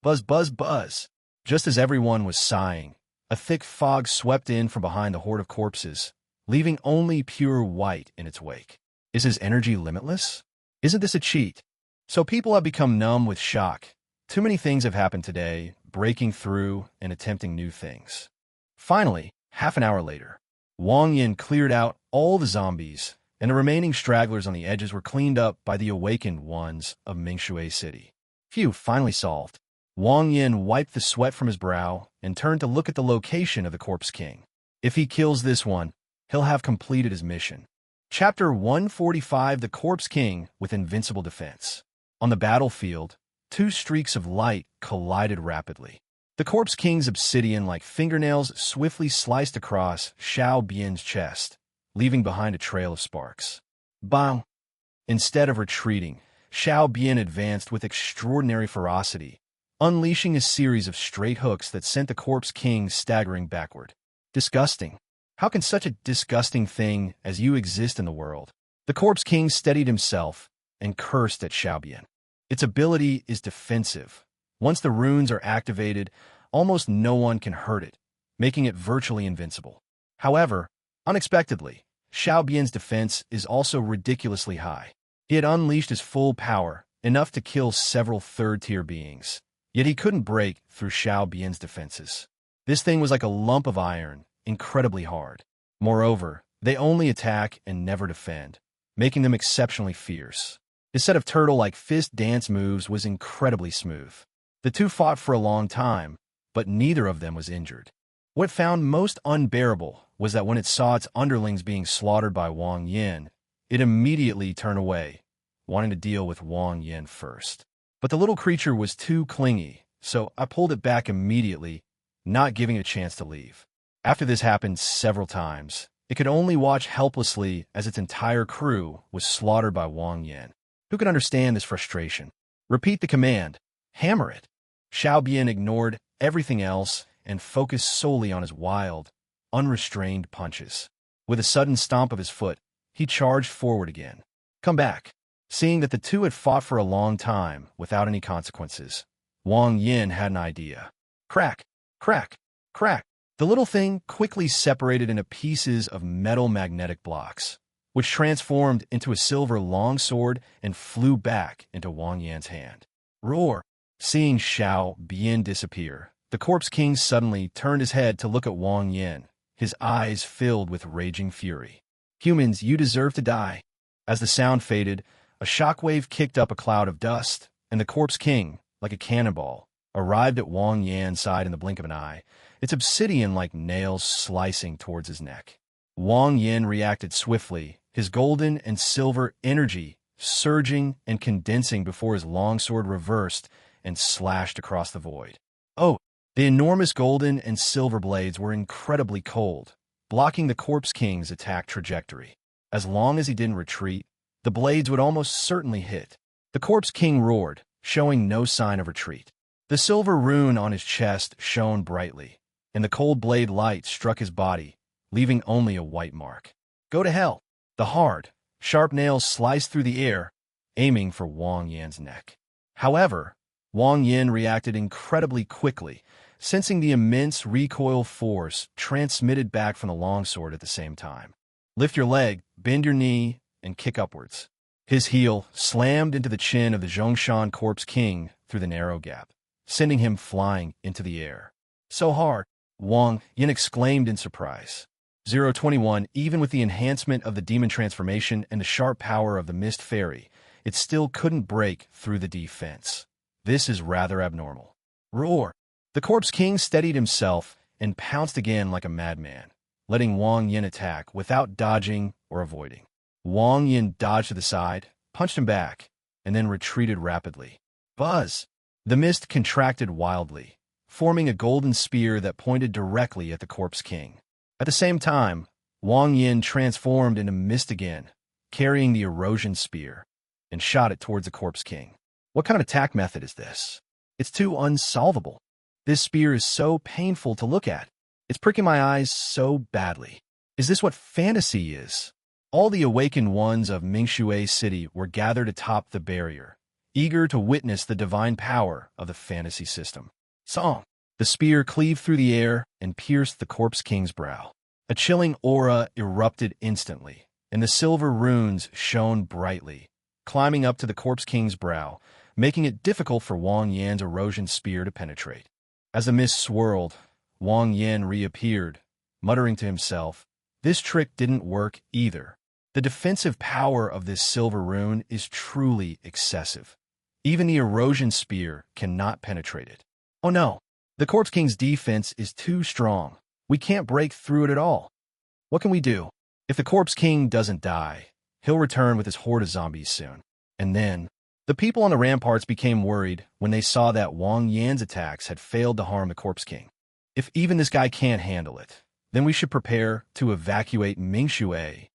Buzz, buzz, buzz. Just as everyone was sighing, a thick fog swept in from behind the horde of corpses, leaving only pure white in its wake. Is his energy limitless? Isn't this a cheat? So people have become numb with shock. Too many things have happened today, breaking through and attempting new things. Finally, half an hour later, Wang Yin cleared out all the zombies, and the remaining stragglers on the edges were cleaned up by the awakened ones of Mingshui City. Phew, finally solved. Wang Yin wiped the sweat from his brow and turned to look at the location of the Corpse King. If he kills this one, he'll have completed his mission. Chapter 145: The Corpse King with Invincible Defense. On the battlefield, two streaks of light collided rapidly. The Corpse King's obsidian-like fingernails swiftly sliced across Xiao Bian's chest, leaving behind a trail of sparks. Bang! Instead of retreating, Xiao Bian advanced with extraordinary ferocity, unleashing a series of straight hooks that sent the Corpse King staggering backward. Disgusting. How can such a disgusting thing as you exist in the world? The Corpse King steadied himself and cursed at Xiao Bian. Its ability is defensive. Once the runes are activated, almost no one can hurt it, making it virtually invincible. However, unexpectedly, Xiao Bian's defense is also ridiculously high. He had unleashed his full power, enough to kill several third-tier beings, yet he couldn't break through Xiao Bian's defenses. This thing was like a lump of iron, incredibly hard. Moreover, they only attack and never defend, making them exceptionally fierce. His set of turtle-like fist dance moves was incredibly smooth. The two fought for a long time, but neither of them was injured. What it found most unbearable was that when it saw its underlings being slaughtered by Wang Yin, it immediately turned away, wanting to deal with Wang Yin first. But the little creature was too clingy, so I pulled it back immediately, not giving it a chance to leave. After this happened several times, it could only watch helplessly as its entire crew was slaughtered by Wang Yin. Who could understand this frustration? Repeat the command. Hammer it. Xiao Bian ignored everything else and focused solely on his wild, unrestrained punches. With a sudden stomp of his foot, he charged forward again. Come back. Seeing that the two had fought for a long time without any consequences, Wang Yin had an idea. Crack, crack, crack. The little thing quickly separated into pieces of metal magnetic blocks, which transformed into a silver longsword and flew back into Wang Yan's hand. Roar! Seeing Xiao Bian disappear, the Corpse King suddenly turned his head to look at Wang Yin, his eyes filled with raging fury. Humans, you deserve to die. As the sound faded, a shockwave kicked up a cloud of dust, and the Corpse King, like a cannonball, arrived at Wang Yan's side in the blink of an eye, its obsidian-like nails slicing towards his neck. Wang Yin reacted swiftly, his golden and silver energy surging and condensing before his longsword reversed and slashed across the void. Oh, the enormous golden and silver blades were incredibly cold, blocking the Corpse King's attack trajectory. As long as he didn't retreat, the blades would almost certainly hit. The Corpse King roared, showing no sign of retreat. The silver rune on his chest shone brightly, and the cold blade light struck his body, leaving only a white mark. Go to hell! The hard, sharp nails sliced through the air, aiming for Wang Yan's neck. However, Wang Yin reacted incredibly quickly, sensing the immense recoil force transmitted back from the longsword at the same time. Lift your leg, bend your knee, and kick upwards. His heel slammed into the chin of the Zhongshan Corpse King through the narrow gap, sending him flying into the air. So hard, Wang Yin exclaimed in surprise. 021, even with the enhancement of the demon transformation and the sharp power of the Mist Fairy, it still couldn't break through the defense. This is rather abnormal. Roar! The Corpse King steadied himself and pounced again like a madman, letting Wang Yin attack without dodging or avoiding. Wang Yin dodged to the side, punched him back, and then retreated rapidly. Buzz! The mist contracted wildly, forming a golden spear that pointed directly at the Corpse King. At the same time, Wang Yin transformed into mist again, carrying the erosion spear, and shot it towards the Corpse King. What kind of attack method is this? It's too unsolvable. This spear is so painful to look at. It's pricking my eyes so badly. Is this what fantasy is? All the awakened ones of Mingshui City were gathered atop the barrier, eager to witness the divine power of the fantasy system. Song. The spear cleaved through the air and pierced the Corpse King's brow. A chilling aura erupted instantly, and the silver runes shone brightly, climbing up to the Corpse King's brow, making it difficult for Wang Yan's erosion spear to penetrate. As the mist swirled, Wang Yan reappeared, muttering to himself, "This trick didn't work either. The defensive power of this silver rune is truly excessive. Even the erosion spear cannot penetrate it. Oh no, the Corpse King's defense is too strong. We can't break through it at all. What can we do? If the Corpse King doesn't die, he'll return with his horde of zombies soon." And then, the people on the ramparts became worried when they saw that Wang Yan's attacks had failed to harm the Corpse King. If even this guy can't handle it, then we should prepare to evacuate Mingshui.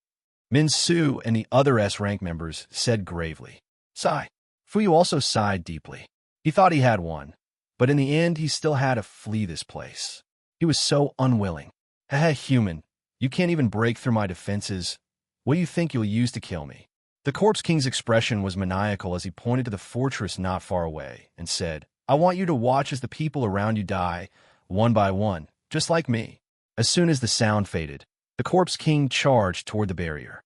Min Su and the other S-rank members said gravely. Sigh. Fuyu also sighed deeply. He thought he had won, but in the end he still had to flee this place. He was so unwilling. Heh, human, you can't even break through my defenses. What do you think you'll use to kill me? The Corpse King's expression was maniacal as he pointed to the fortress not far away and said, "I want you to watch as the people around you die, one by one, just like me." As soon as the sound faded, the Corpse King charged toward the barrier.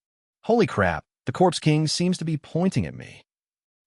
Holy crap, the Corpse King seems to be pointing at me.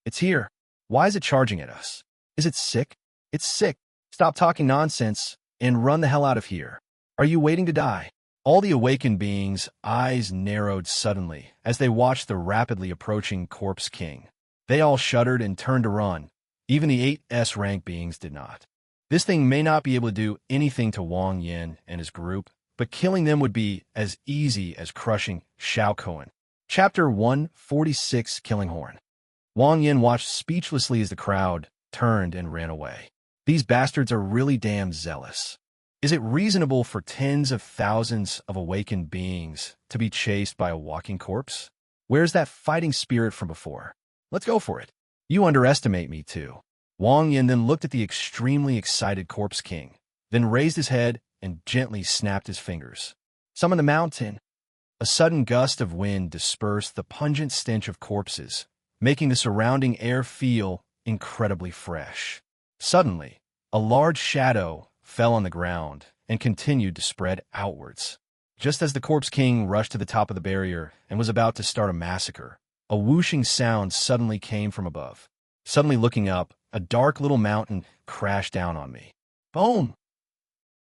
It's here. Why is it charging at us? Is it sick? It's sick. Stop talking nonsense and run the hell out of here. Are you waiting to die? All the awakened beings' eyes narrowed suddenly as they watched the rapidly approaching Corpse King. They all shuddered and turned to run. Even the 8 S-rank beings did not. This thing may not be able to do anything to Wang Yan and his group, but killing them would be as easy as crushing Shao Kuan. Chapter 146, Killing Horn. Wang Yan watched speechlessly as the crowd turned and ran away. These bastards are really damn zealous. Is it reasonable for tens of thousands of awakened beings to be chased by a walking corpse? Where's that fighting spirit from before? Let's go for it. You underestimate me too. Wang Yan then looked at the extremely excited Corpse King, then raised his head and gently snapped his fingers. Summon the mountain. A sudden gust of wind dispersed the pungent stench of corpses, making the surrounding air feel incredibly fresh. Suddenly, a large shadow fell on the ground and continued to spread outwards. Just as the Corpse King rushed to the top of the barrier and was about to start a massacre, a whooshing sound suddenly came from above. Suddenly looking up, a dark little mountain crashed down on me. Boom!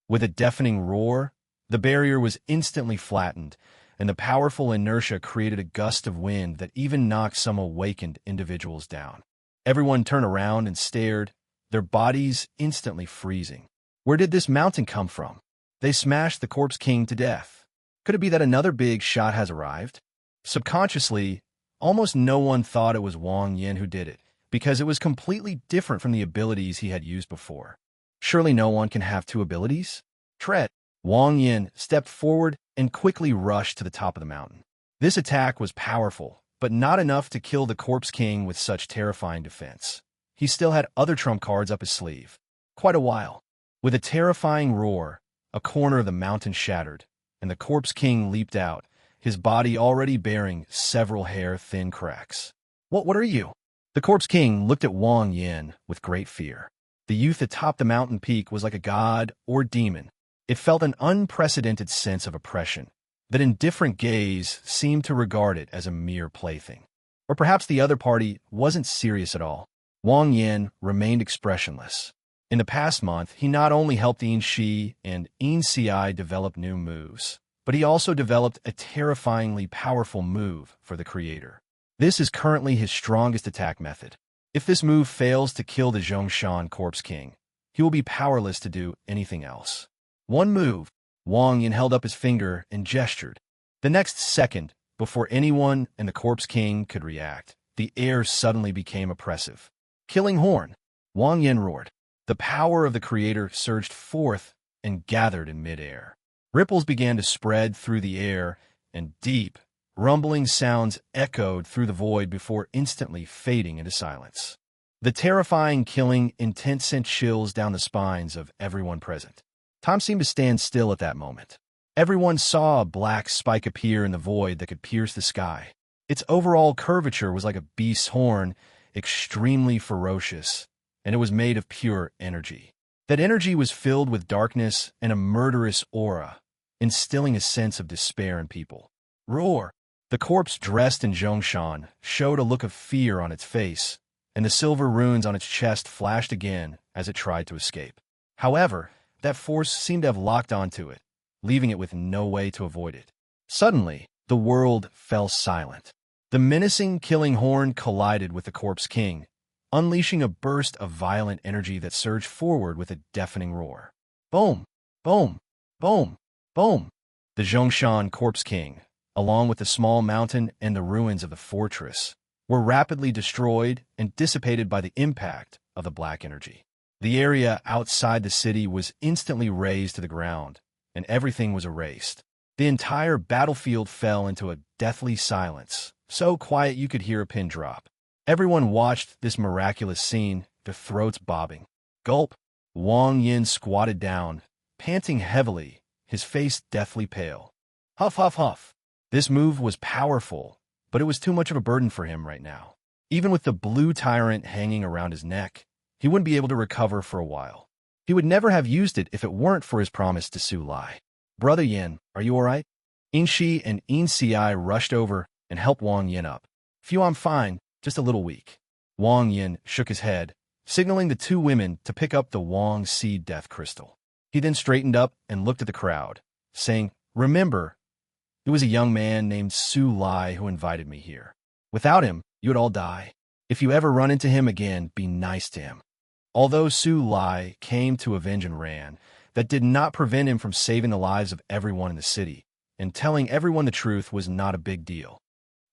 With a deafening roar, the barrier was instantly flattened, and the powerful inertia created a gust of wind that even knocked some awakened individuals down. Everyone turned around and stared, their bodies instantly freezing. Where did this mountain come from? They smashed the Corpse King to death. Could it be that another big shot has arrived? Subconsciously, almost no one thought it was Wang Yan who did it, because it was completely different from the abilities he had used before. Surely no one can have 2 abilities? Tread. Wang Yan stepped forward and quickly rushed to the top of the mountain. This attack was powerful, but not enough to kill the Corpse King with such terrifying defense. He still had other trump cards up his sleeve. Quite a while. With a terrifying roar, a corner of the mountain shattered, and the Corpse King leaped out, his body already bearing several hair-thin cracks. What are you? The Corpse King looked at Wang Yan with great fear. The youth atop the mountain peak was like a god or demon. It felt an unprecedented sense of oppression. That indifferent gaze seemed to regard it as a mere plaything. Or perhaps the other party wasn't serious at all. Wang Yan remained expressionless. In the past month, he not only helped Yin Shi and Yin Ci develop new moves, but he also developed a terrifyingly powerful move for the creator. This is currently his strongest attack method. If this move fails to kill the Zhongshan Corpse King, he will be powerless to do anything else. One move. Wang Yan held up his finger and gestured. The next second, before anyone and the Corpse King could react, the air suddenly became oppressive. Killing Horn. Wang Yan roared. The power of the creator surged forth and gathered in midair. Ripples began to spread through the air, and deep, rumbling sounds echoed through the void before instantly fading into silence. The terrifying, killing intent sent chills down the spines of everyone present. Time seemed to stand still at that moment. Everyone saw a black spike appear in the void that could pierce the sky. Its overall curvature was like a beast's horn, extremely ferocious, and it was made of pure energy. That energy was filled with darkness and a murderous aura, instilling a sense of despair in people. Roar! The corpse dressed in Zhongshan showed a look of fear on its face, and the silver runes on its chest flashed again as it tried to escape. However, that force seemed to have locked onto it, leaving it with no way to avoid it. Suddenly, the world fell silent. The menacing killing horn collided with the corpse king, unleashing a burst of violent energy that surged forward with a deafening roar. Boom! Boom! Boom! Boom! The Zhongshan corpse king, along with the small mountain and the ruins of the fortress, were rapidly destroyed and dissipated by the impact of the black energy. The area outside the city was instantly razed to the ground, and everything was erased. The entire battlefield fell into a deathly silence, so quiet you could hear a pin drop. Everyone watched this miraculous scene, their throats bobbing. Gulp! Wang Yin squatted down, panting heavily, his face deathly pale. Huff, huff, huff. This move was powerful, but it was too much of a burden for him right now. Even with the blue tyrant hanging around his neck, he wouldn't be able to recover for a while. He would never have used it if it weren't for his promise to Su Lai. Brother Yin, are you all right? In Shi and In Si rushed over and helped Wang Yin up. Phew, I'm fine, just a little weak. Wang Yin shook his head, signaling the two women to pick up the Wang Si death crystal. He then straightened up and looked at the crowd, saying, Remember, it was a young man named Su Lai who invited me here. Without him, you would all die. If you ever run into him again, be nice to him. Although Su Lai came to avenge and ran, that did not prevent him from saving the lives of everyone in the city, and telling everyone the truth was not a big deal.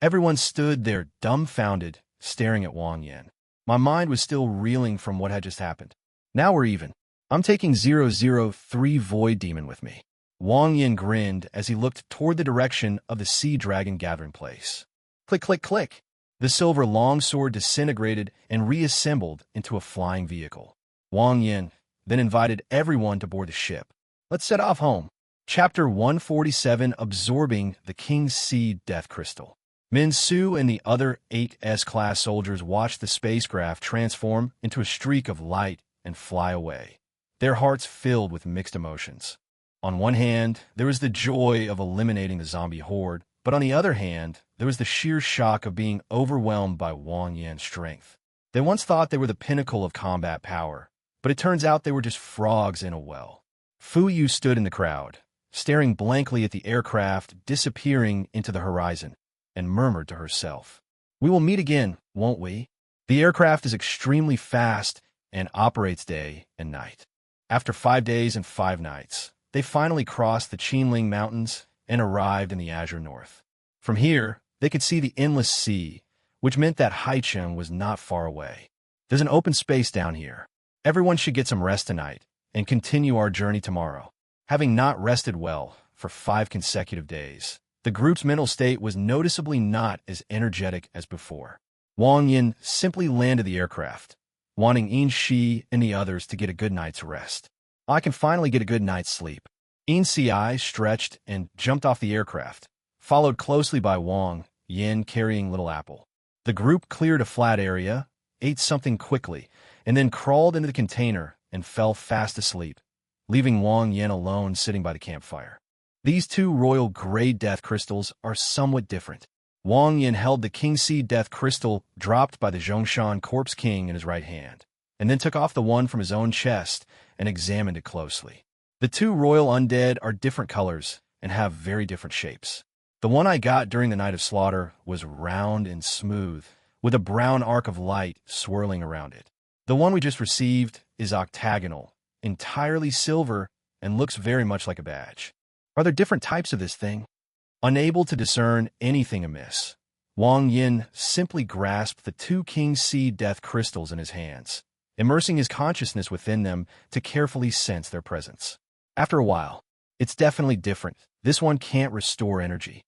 Everyone stood there dumbfounded, staring at Wang Yin. My mind was still reeling from what had just happened. Now we're even. I'm taking 003 Void Demon with me. Wang Yin grinned as he looked toward the direction of the sea dragon gathering place. Click, click, click. The silver longsword disintegrated and reassembled into a flying vehicle. Wang Yin then invited everyone to board the ship. Let's set off home. Chapter 147, Absorbing the King's Seed Death Crystal. Min Su and the other 8 S-class soldiers watched the spacecraft transform into a streak of light and fly away, their hearts filled with mixed emotions. On one hand, there was the joy of eliminating the zombie horde, but on the other hand, there was the sheer shock of being overwhelmed by Wang Yin's strength. They once thought they were the pinnacle of combat power, but it turns out they were just frogs in a well. Fu Yu stood in the crowd, staring blankly at the aircraft disappearing into the horizon, and murmured to herself, We will meet again, won't we? The aircraft is extremely fast and operates day and night. After 5 days and 5 nights, they finally crossed the Qinling Mountains and arrived in the Azure North. From here, they could see the endless sea, which meant that Haicheng was not far away. There's an open space down here. Everyone should get some rest tonight and continue our journey tomorrow. Having not rested well for 5 consecutive days, the group's mental state was noticeably not as energetic as before. Wang Yin simply landed the aircraft, wanting In Shi and the others to get a good night's rest. I can finally get a good night's sleep. In Si stretched and jumped off the aircraft, followed closely by Wang Yin carrying Little Apple. The group cleared a flat area, ate something quickly, and then crawled into the container and fell fast asleep, leaving Wang Yin alone sitting by the campfire. These 2 royal gray death crystals are somewhat different. Wang Yin held the King Seed Death Crystal dropped by the Zhongshan Corpse King in his right hand, and then took off the one from his own chest and examined it closely. The 2 royal undead are different colors and have very different shapes. The one I got during the night of slaughter was round and smooth, with a brown arc of light swirling around it. The one we just received is octagonal, entirely silver, and looks very much like a badge. Are there different types of this thing? Unable to discern anything amiss, Wang Yin simply grasped the 2 King Seed Death Crystals in his hands, immersing his consciousness within them to carefully sense their presence. After a while, it's definitely different. This one can't restore energy.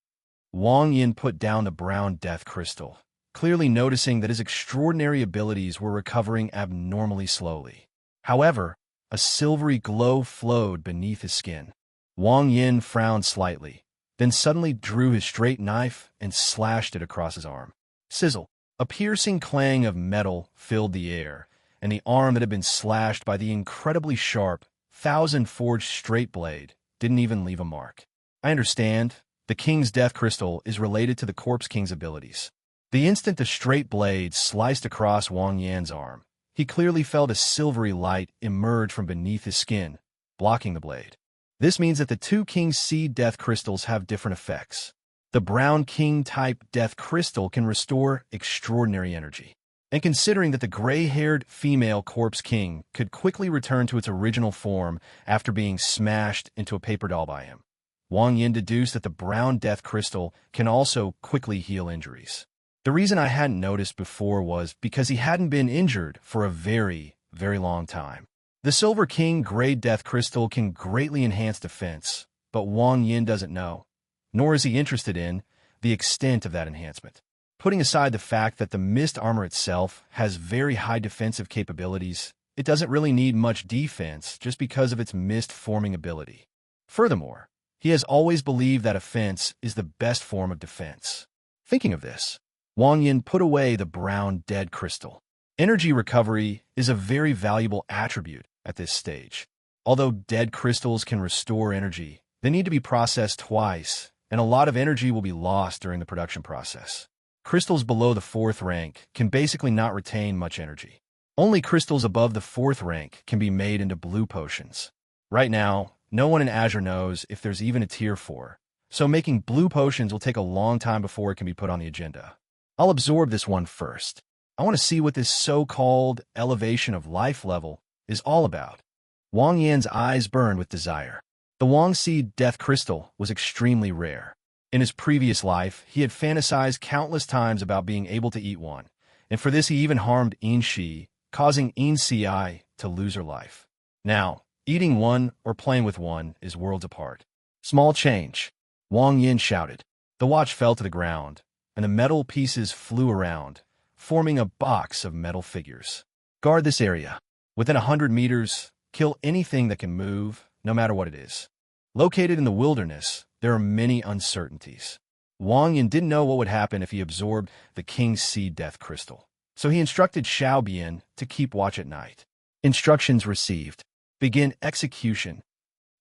Wang Yin put down the brown death crystal, clearly noticing that his extraordinary abilities were recovering abnormally slowly. However, a silvery glow flowed beneath his skin. Wang Yin frowned slightly, then suddenly drew his straight knife and slashed it across his arm. Sizzle! A piercing clang of metal filled the air, and the arm that had been slashed by the incredibly sharp, thousand-forged straight blade didn't even leave a mark. I understand. The king's death crystal is related to the corpse king's abilities. The instant the straight blade sliced across Wang Yan's arm, he clearly felt a silvery light emerge from beneath his skin, blocking the blade. This means that the two King's Seed death crystals have different effects. The brown king-type death crystal can restore extraordinary energy. And considering that the gray-haired female corpse king could quickly return to its original form after being smashed into a paper doll by him, Wang Yin deduced that the brown death crystal can also quickly heal injuries. The reason I hadn't noticed before was because he hadn't been injured for a very, very long time. The Silver King Grade Death Crystal can greatly enhance defense, but Wang Yin doesn't know, nor is he interested in, the extent of that enhancement. Putting aside the fact that the mist armor itself has very high defensive capabilities, it doesn't really need much defense just because of its mist-forming ability. Furthermore, he has always believed that offense is the best form of defense. Thinking of this, Wang Yin put away the brown dead crystal. Energy recovery is a very valuable attribute at this stage. Although dead crystals can restore energy, they need to be processed twice, and a lot of energy will be lost during the production process. Crystals below the 4th rank can basically not retain much energy. Only crystals above the 4th rank can be made into blue potions. Right now, no one in Azure knows if there's even a tier 4, so making blue potions will take a long time before it can be put on the agenda. I'll absorb this one first. I want to see what this so-called elevation of life level is all about. Wang Yan's eyes burned with desire. The Wang Seed Death Crystal was extremely rare. In his previous life, he had fantasized countless times about being able to eat one, and for this he even harmed In Shi, causing In Ci to lose her life. Now, eating one or playing with one is worlds apart. Small change, Wang Yin shouted. The watch fell to the ground, and the metal pieces flew around, forming a box of metal figures. Guard this area. Within 100 meters, kill anything that can move, no matter what it is. Located in the wilderness, there are many uncertainties. Wang Yin didn't know what would happen if he absorbed the King's Seed Death Crystal, so he instructed Xiao Bian to keep watch at night. Instructions received. Begin execution.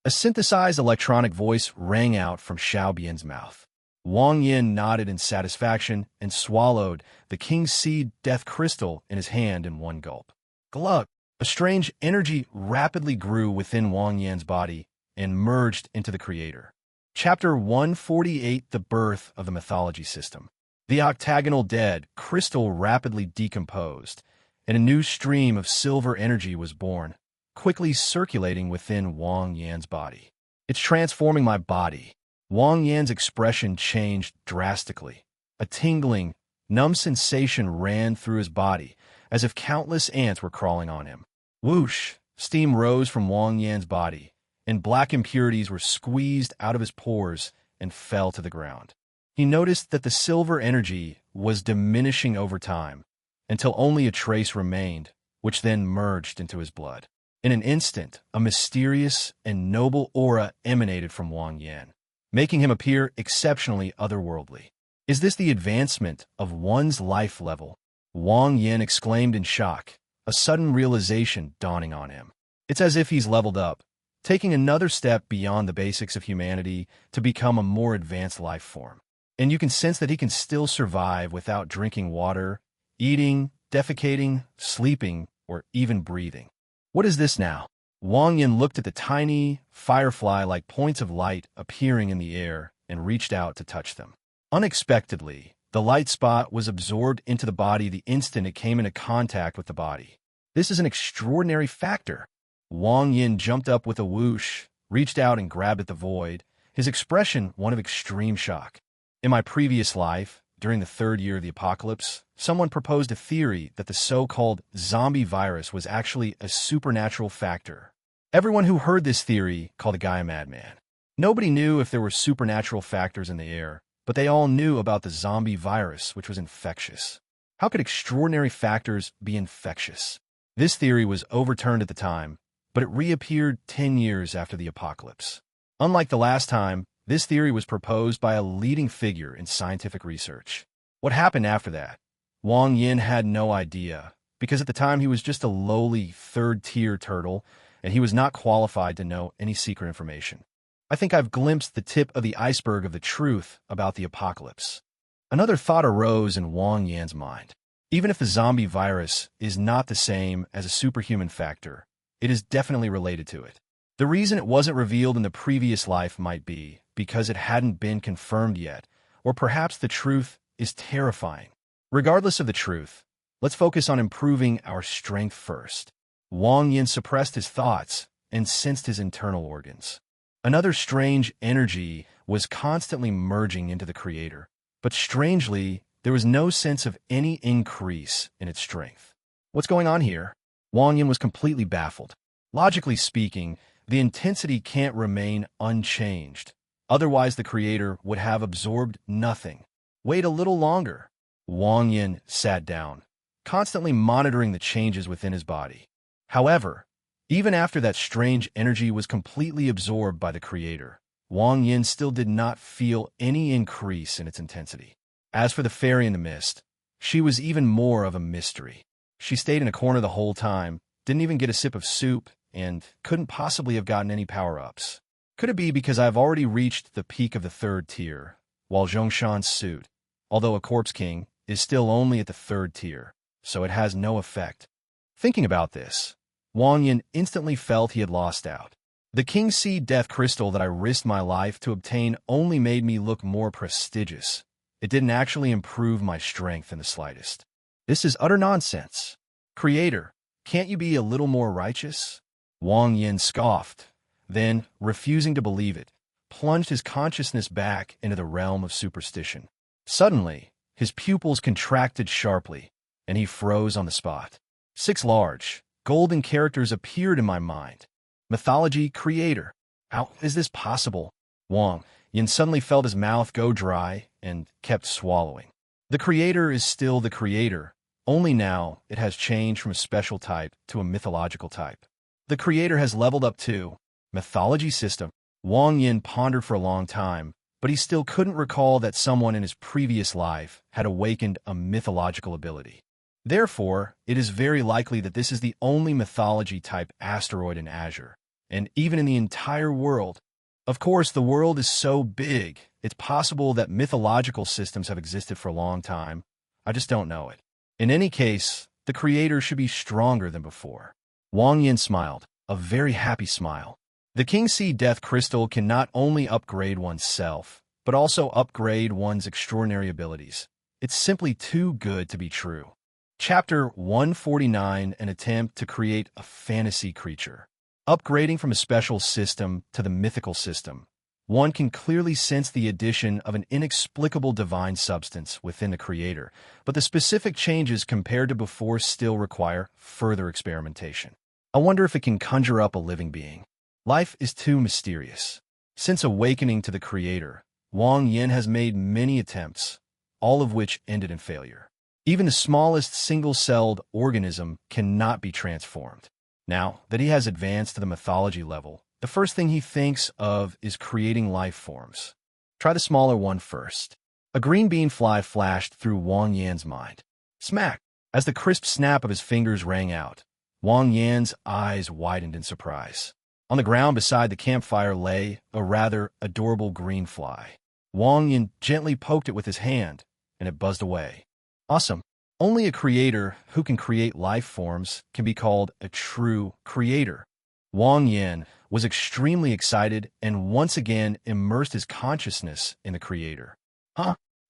A synthesized electronic voice rang out from Xiao Bian's mouth. Wang Yin nodded in satisfaction and swallowed the King's Seed Death Crystal in his hand in one gulp. Glug! A strange energy rapidly grew within Wang Yan's body and merged into the creator. Chapter 148, The Birth of the Mythology System. The octagonal dead crystal rapidly decomposed, and a new stream of silver energy was born, quickly circulating within Wang Yan's body. It's transforming my body. Wang Yan's expression changed drastically. A tingling, numb sensation ran through his body, as if countless ants were crawling on him. Whoosh! Steam rose from Wang Yan's body, and black impurities were squeezed out of his pores and fell to the ground. He noticed that the silver energy was diminishing over time, until only a trace remained, which then merged into his blood. In an instant, a mysterious and noble aura emanated from Wang Yan, making him appear exceptionally otherworldly. Is this the advancement of one's life level? Wang Yan exclaimed in shock, a sudden realization dawning on him. It's as if he's leveled up, taking another step beyond the basics of humanity to become a more advanced life form. And you can sense that he can still survive without drinking water, eating, defecating, sleeping, or even breathing. What is this now? Wang Yan looked at the tiny, firefly-like points of light appearing in the air and reached out to touch them. Unexpectedly, the light spot was absorbed into the body the instant it came into contact with the body. This is an extraordinary factor. Wang Yin jumped up with a whoosh, reached out and grabbed at the void, his expression one of extreme shock. In my previous life, during the 3rd year of the apocalypse, someone proposed a theory that the so-called zombie virus was actually a supernatural factor. Everyone who heard this theory called the guy a madman. Nobody knew if there were supernatural factors in the air, but they all knew about the zombie virus, which was infectious. How could extraordinary factors be infectious? This theory was overturned at the time, but it reappeared 10 years after the apocalypse. Unlike the last time, this theory was proposed by a leading figure in scientific research. What happened after that? Wang Yin had no idea, because at the time he was just a lowly third-tier turtle, and he was not qualified to know any secret information. I think I've glimpsed the tip of the iceberg of the truth about the apocalypse. Another thought arose in Wang Yan's mind. Even if the zombie virus is not the same as a superhuman factor, it is definitely related to it. The reason it wasn't revealed in the previous life might be because it hadn't been confirmed yet, or perhaps the truth is terrifying. Regardless of the truth, let's focus on improving our strength first. Wang Yin suppressed his thoughts and sensed his internal organs. Another strange energy was constantly merging into the creator, but strangely, there was no sense of any increase in its strength. What's going on here? Wang Yin was completely baffled. Logically speaking, the intensity can't remain unchanged. Otherwise, the creator would have absorbed nothing. Wait a little longer. Wang Yin sat down, constantly monitoring the changes within his body. However, even after that strange energy was completely absorbed by the creator, Wang Yin still did not feel any increase in its intensity. As for the fairy in the mist, she was even more of a mystery. She stayed in a corner the whole time, didn't even get a sip of soup, and couldn't possibly have gotten any power-ups. Could it be because I've already reached the peak of the third tier, while Zhongshan's suit, although a corpse king, is still only at the third tier, so it has no effect? Thinking about this, Wang Yin instantly felt he had lost out. The King Seed Death Crystal that I risked my life to obtain only made me look more prestigious. It didn't actually improve my strength in the slightest. This is utter nonsense. Creator, can't you be a little more righteous? Wang Yin scoffed, then, refusing to believe it, plunged his consciousness back into the realm of superstition. Suddenly, his pupils contracted sharply, and he froze on the spot. 6 large, golden characters appeared in my mind. Mythology creator. How is this possible? Wang Yin suddenly felt his mouth go dry and kept swallowing. The creator is still the creator, only now it has changed from a special type to a mythological type. The creator has leveled up too. Mythology system. Wang Yin pondered for a long time, but he still couldn't recall that someone in his previous life had awakened a mythological ability. Therefore, it is very likely that this is the only mythology-type asteroid in Azure, and even in the entire world. Of course, the world is so big, it's possible that mythological systems have existed for a long time. I just don't know it. In any case, the creator should be stronger than before. Wang Yin smiled, a very happy smile. The King Seed Death Crystal can not only upgrade oneself, but also upgrade one's extraordinary abilities. It's simply too good to be true. Chapter 149, an attempt to create a fantasy creature. Upgrading from a special system to the mythical system, one can clearly sense the addition of an inexplicable divine substance within the creator, but the specific changes compared to before still require further experimentation. I wonder if it can conjure up a living being. Life is too mysterious. Since awakening to the creator, Wang Yin has made many attempts, all of which ended in failure. Even the smallest single-celled organism cannot be transformed. Now that he has advanced to the mythology level, the first thing he thinks of is creating life forms. Try the smaller one first. A green bean fly flashed through Wang Yan's mind. Smack! As the crisp snap of his fingers rang out, Wang Yan's eyes widened in surprise. On the ground beside the campfire lay a rather adorable green fly. Wang Yan gently poked it with his hand, and it buzzed away. Awesome. Only a creator who can create life forms can be called a true creator. Wang Yan was extremely excited and once again immersed his consciousness in the creator.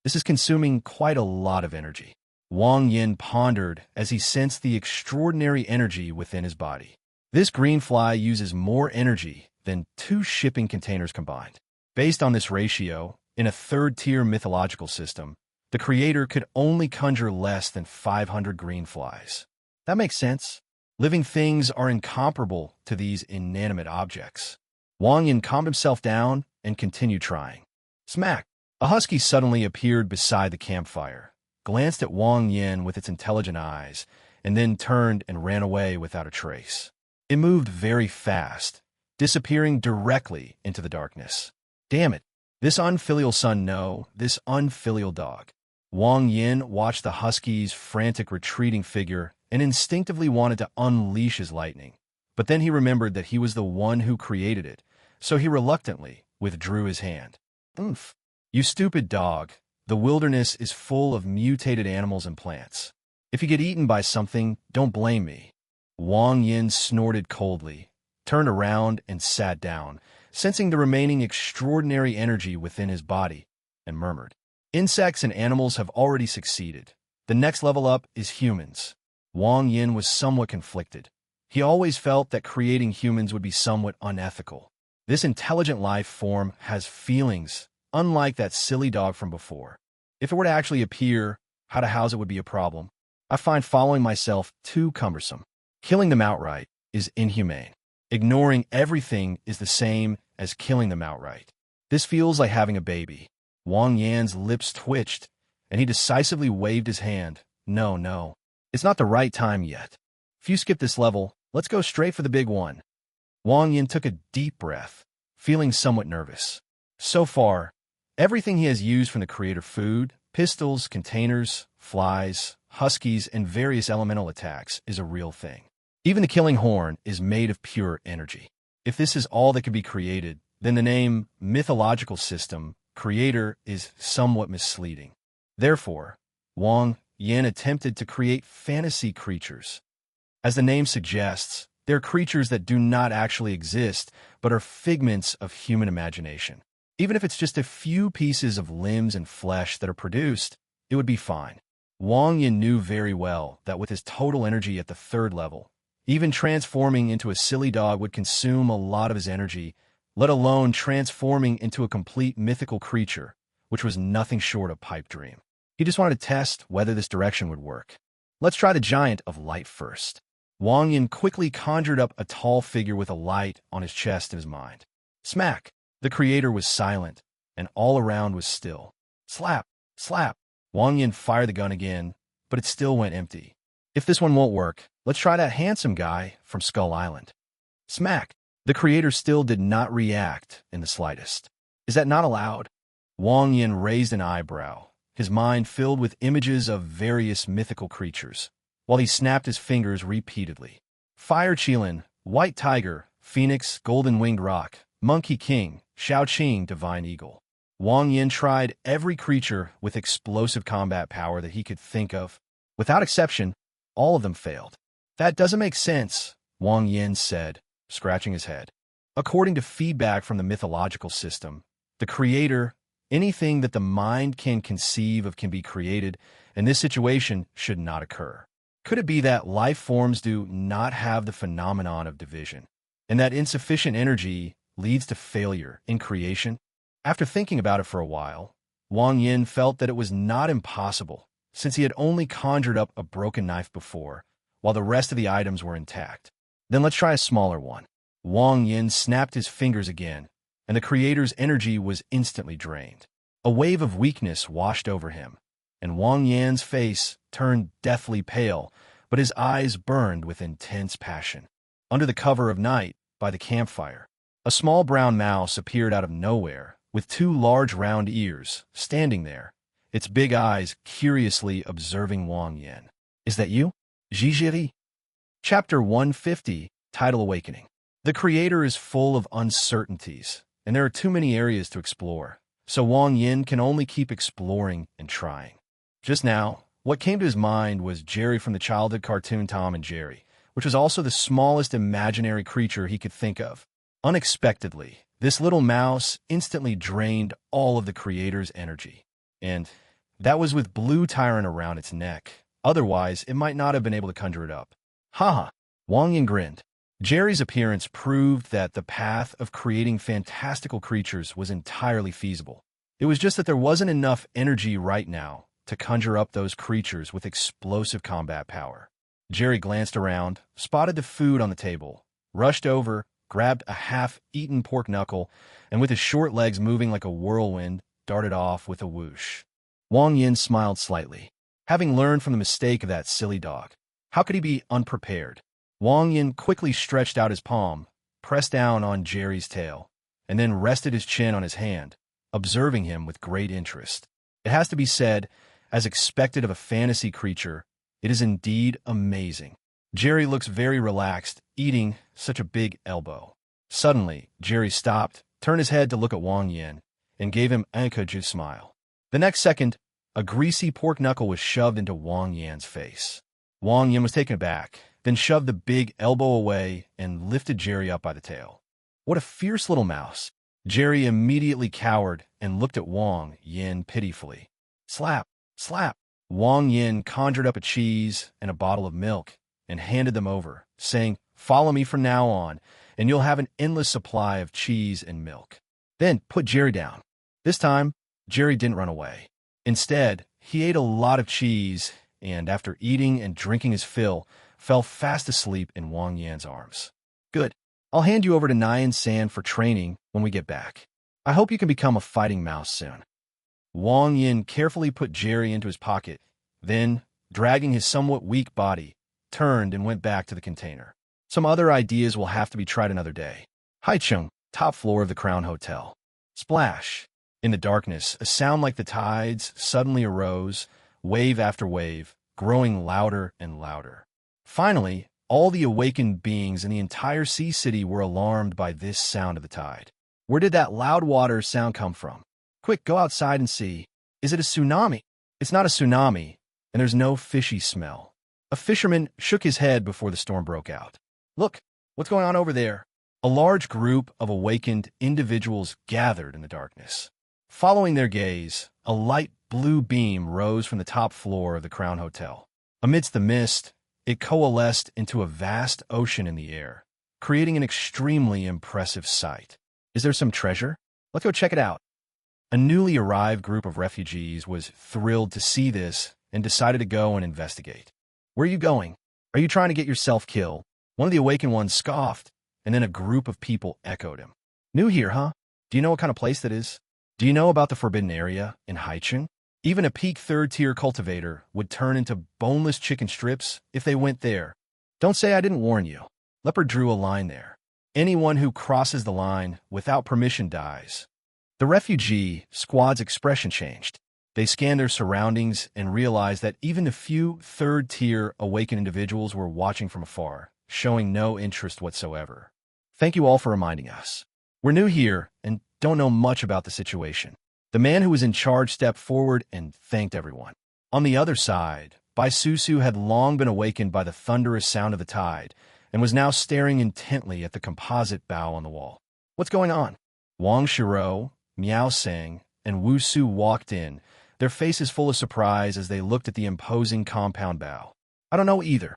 This is consuming quite a lot of energy. Wang Yin pondered as he sensed the extraordinary energy within his body. This green fly uses more energy than 2 shipping containers combined. Based on this ratio, in a third-tier mythological system, the creator could only conjure less than 500 green flies. That makes sense. Living things are incomparable to these inanimate objects. Wang Yin calmed himself down and continued trying. Smack! A husky suddenly appeared beside the campfire. glanced at Wang Yin with its intelligent eyes, and then turned and ran away without a trace. It moved very fast, disappearing directly into the darkness. Damn it! This unfilial son, no, this unfilial dog. Wang Yin watched the husky's frantic retreating figure and instinctively wanted to unleash his lightning. But then he remembered that he was the one who created it, so he reluctantly withdrew his hand. Oomph! You stupid dog. The wilderness is full of mutated animals and plants. If you get eaten by something, don't blame me. Wang Yin snorted coldly, turned around and sat down, sensing the remaining extraordinary energy within his body, and murmured, "Insects and animals have already succeeded. The next level up is humans." Wang Yin was somewhat conflicted. He always felt that creating humans would be somewhat unethical. This intelligent life form has feelings, unlike that silly dog from before. If it were to actually appear, how to house it would be a problem. I find following myself too cumbersome. Killing them outright is inhumane. Ignoring everything is the same as killing them outright. This feels like having a baby. Wang Yan's lips twitched, and he decisively waved his hand. No, no. It's not the right time yet. If you skip this level, let's go straight for the big one. Wang Yin took a deep breath, feeling somewhat nervous. So far, everything he has used from the creator food, pistols, containers, flies, huskies, and various elemental attacks is a real thing. Even the killing horn is made of pure energy. If this is all that can be created, then the name mythological system, creator, is somewhat misleading. Therefore, Wang Yin attempted to create fantasy creatures. As the name suggests, they're creatures that do not actually exist, but are figments of human imagination. Even if it's just a few pieces of limbs and flesh that are produced, it would be fine. Wang Yin knew very well that with his total energy at the 3rd level, even transforming into a silly dog would consume a lot of his energy, let alone transforming into a complete mythical creature, which was nothing short of pipe dream. He just wanted to test whether this direction would work. Let's try the giant of light first. Wang Yin quickly conjured up a tall figure with a light on his chest in his mind. Smack! The creator was silent, and all around was still. Slap! Slap! Wang Yin fired the gun again, but it still went empty. If this one won't work, let's try that handsome guy from Skull Island. Smack! The creator still did not react in the slightest. Is that not allowed? Wang Yin raised an eyebrow, his mind filled with images of various mythical creatures, while he snapped his fingers repeatedly. Fire Qilin, White Tiger, Phoenix, Golden-Winged Roc, Monkey King, Shaoqing, Divine Eagle. Wang Yin tried every creature with explosive combat power that he could think of. Without exception, all of them failed. That doesn't make sense, Wang Yin said, scratching his head. According to feedback from the mythological system, the creator, anything that the mind can conceive of can be created, and this situation should not occur. Could it be that life forms do not have the phenomenon of division, and that insufficient energy leads to failure in creation? After thinking about it for a while, Wang Yin felt that it was not impossible, since he had only conjured up a broken knife before, while the rest of the items were intact. Then let's try a smaller one. Wang Yin snapped his fingers again, and the creator's energy was instantly drained. A wave of weakness washed over him, and Wang Yan's face turned deathly pale, but his eyes burned with intense passion. Under the cover of night, by the campfire, a small brown mouse appeared out of nowhere, with 2 large round ears, standing there, its big eyes curiously observing Wang Yin. Is that you? Jijiri? Chapter 150, Title Awakening. The creator is full of uncertainties, and there are too many areas to explore, so Wang Yin can only keep exploring and trying. Just now, what came to his mind was Jerry from the childhood cartoon Tom and Jerry, which was also the smallest imaginary creature he could think of. Unexpectedly, this little mouse instantly drained all of the creator's energy, and that was with blue tyrant around its neck. Otherwise, it might not have been able to conjure it up. Haha, Wang Yin grinned. Jerry's appearance proved that the path of creating fantastical creatures was entirely feasible. It was just that there wasn't enough energy right now to conjure up those creatures with explosive combat power. Jerry glanced around, spotted the food on the table, rushed over, grabbed a half-eaten pork knuckle, and with his short legs moving like a whirlwind, darted off with a whoosh. Wang Yin smiled slightly. having learned from the mistake of that silly dog. How could he be unprepared? Wang Yin quickly stretched out his palm, pressed down on Jerry's tail, and then rested his chin on his hand, observing him with great interest. It has to be said, as expected of a fantasy creature, it is indeed amazing. Jerry looks very relaxed, eating such a big elbow. Suddenly, Jerry stopped, turned his head to look at Wang Yin, and gave him an encouraging smile. The next second, a greasy pork knuckle was shoved into Wang Yan's face. Wang Yin was taken aback, then shoved the big elbow away and lifted Jerry up by the tail. What a fierce little mouse! Jerry immediately cowered and looked at Wang Yin pitifully. Slap! Slap! Wang Yin conjured up a cheese and a bottle of milk and handed them over, saying, "Follow me from now on, and you'll have an endless supply of cheese and milk." Then put Jerry down. This time, Jerry didn't run away. Instead, he ate a lot of cheese and, after eating and drinking his fill, fell fast asleep in Wang Yan's arms. Good. I'll hand you over to Nyan-san for training when we get back. I hope you can become a fighting mouse soon. Wang Yin carefully put Jerry into his pocket, then, dragging his somewhat weak body, turned and went back to the container. Some other ideas will have to be tried another day. Haicheng, top floor of the Crown Hotel. Splash! In the darkness, a sound like the tides suddenly arose, wave after wave, growing louder and louder. Finally, all the awakened beings in the entire sea city were alarmed by this sound of the tide. Where did that loud water sound come from? Quick, go outside and see. Is it a tsunami? It's not a tsunami, and there's no fishy smell. A fisherman shook his head before the storm broke out. Look, what's going on over there? A large group of awakened individuals gathered in the darkness. Following their gaze, a light blue beam rose from the top floor of the Crown Hotel. Amidst the mist, it coalesced into a vast ocean in the air, creating an extremely impressive sight. Is there some treasure? Let's go check it out. A newly arrived group of refugees was thrilled to see this and decided to go and investigate. Where are you going? Are you trying to get yourself killed? One of the awakened ones scoffed, and then a group of people echoed him. New here, huh? Do you know what kind of place that is? Do you know about the forbidden area in Haicheng? Even a peak third-tier cultivator would turn into boneless chicken strips if they went there. Don't say I didn't warn you. Leopard drew a line there. Anyone who crosses the line without permission dies. The refugee squad's expression changed. They scanned their surroundings and realized that even the few third-tier awakened individuals were watching from afar, showing no interest whatsoever. Thank you all for reminding us. We're new here and don't know much about the situation. The man who was in charge stepped forward and thanked everyone. On the other side, Bai Susu had long been awakened by the thunderous sound of the tide and was now staring intently at the composite bow on the wall. What's going on? Wang Shiro, Miao Seng, and Wu Su walked in, their faces full of surprise as they looked at the imposing compound bow. I don't know either.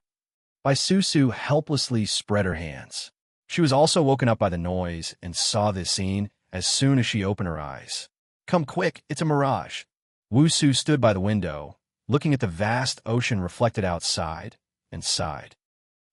Bai Susu helplessly spread her hands. She was also woken up by the noise and saw this scene as soon as she opened her eyes. Come quick, it's a mirage. Wu Su stood by the window, looking at the vast ocean reflected outside, and sighed.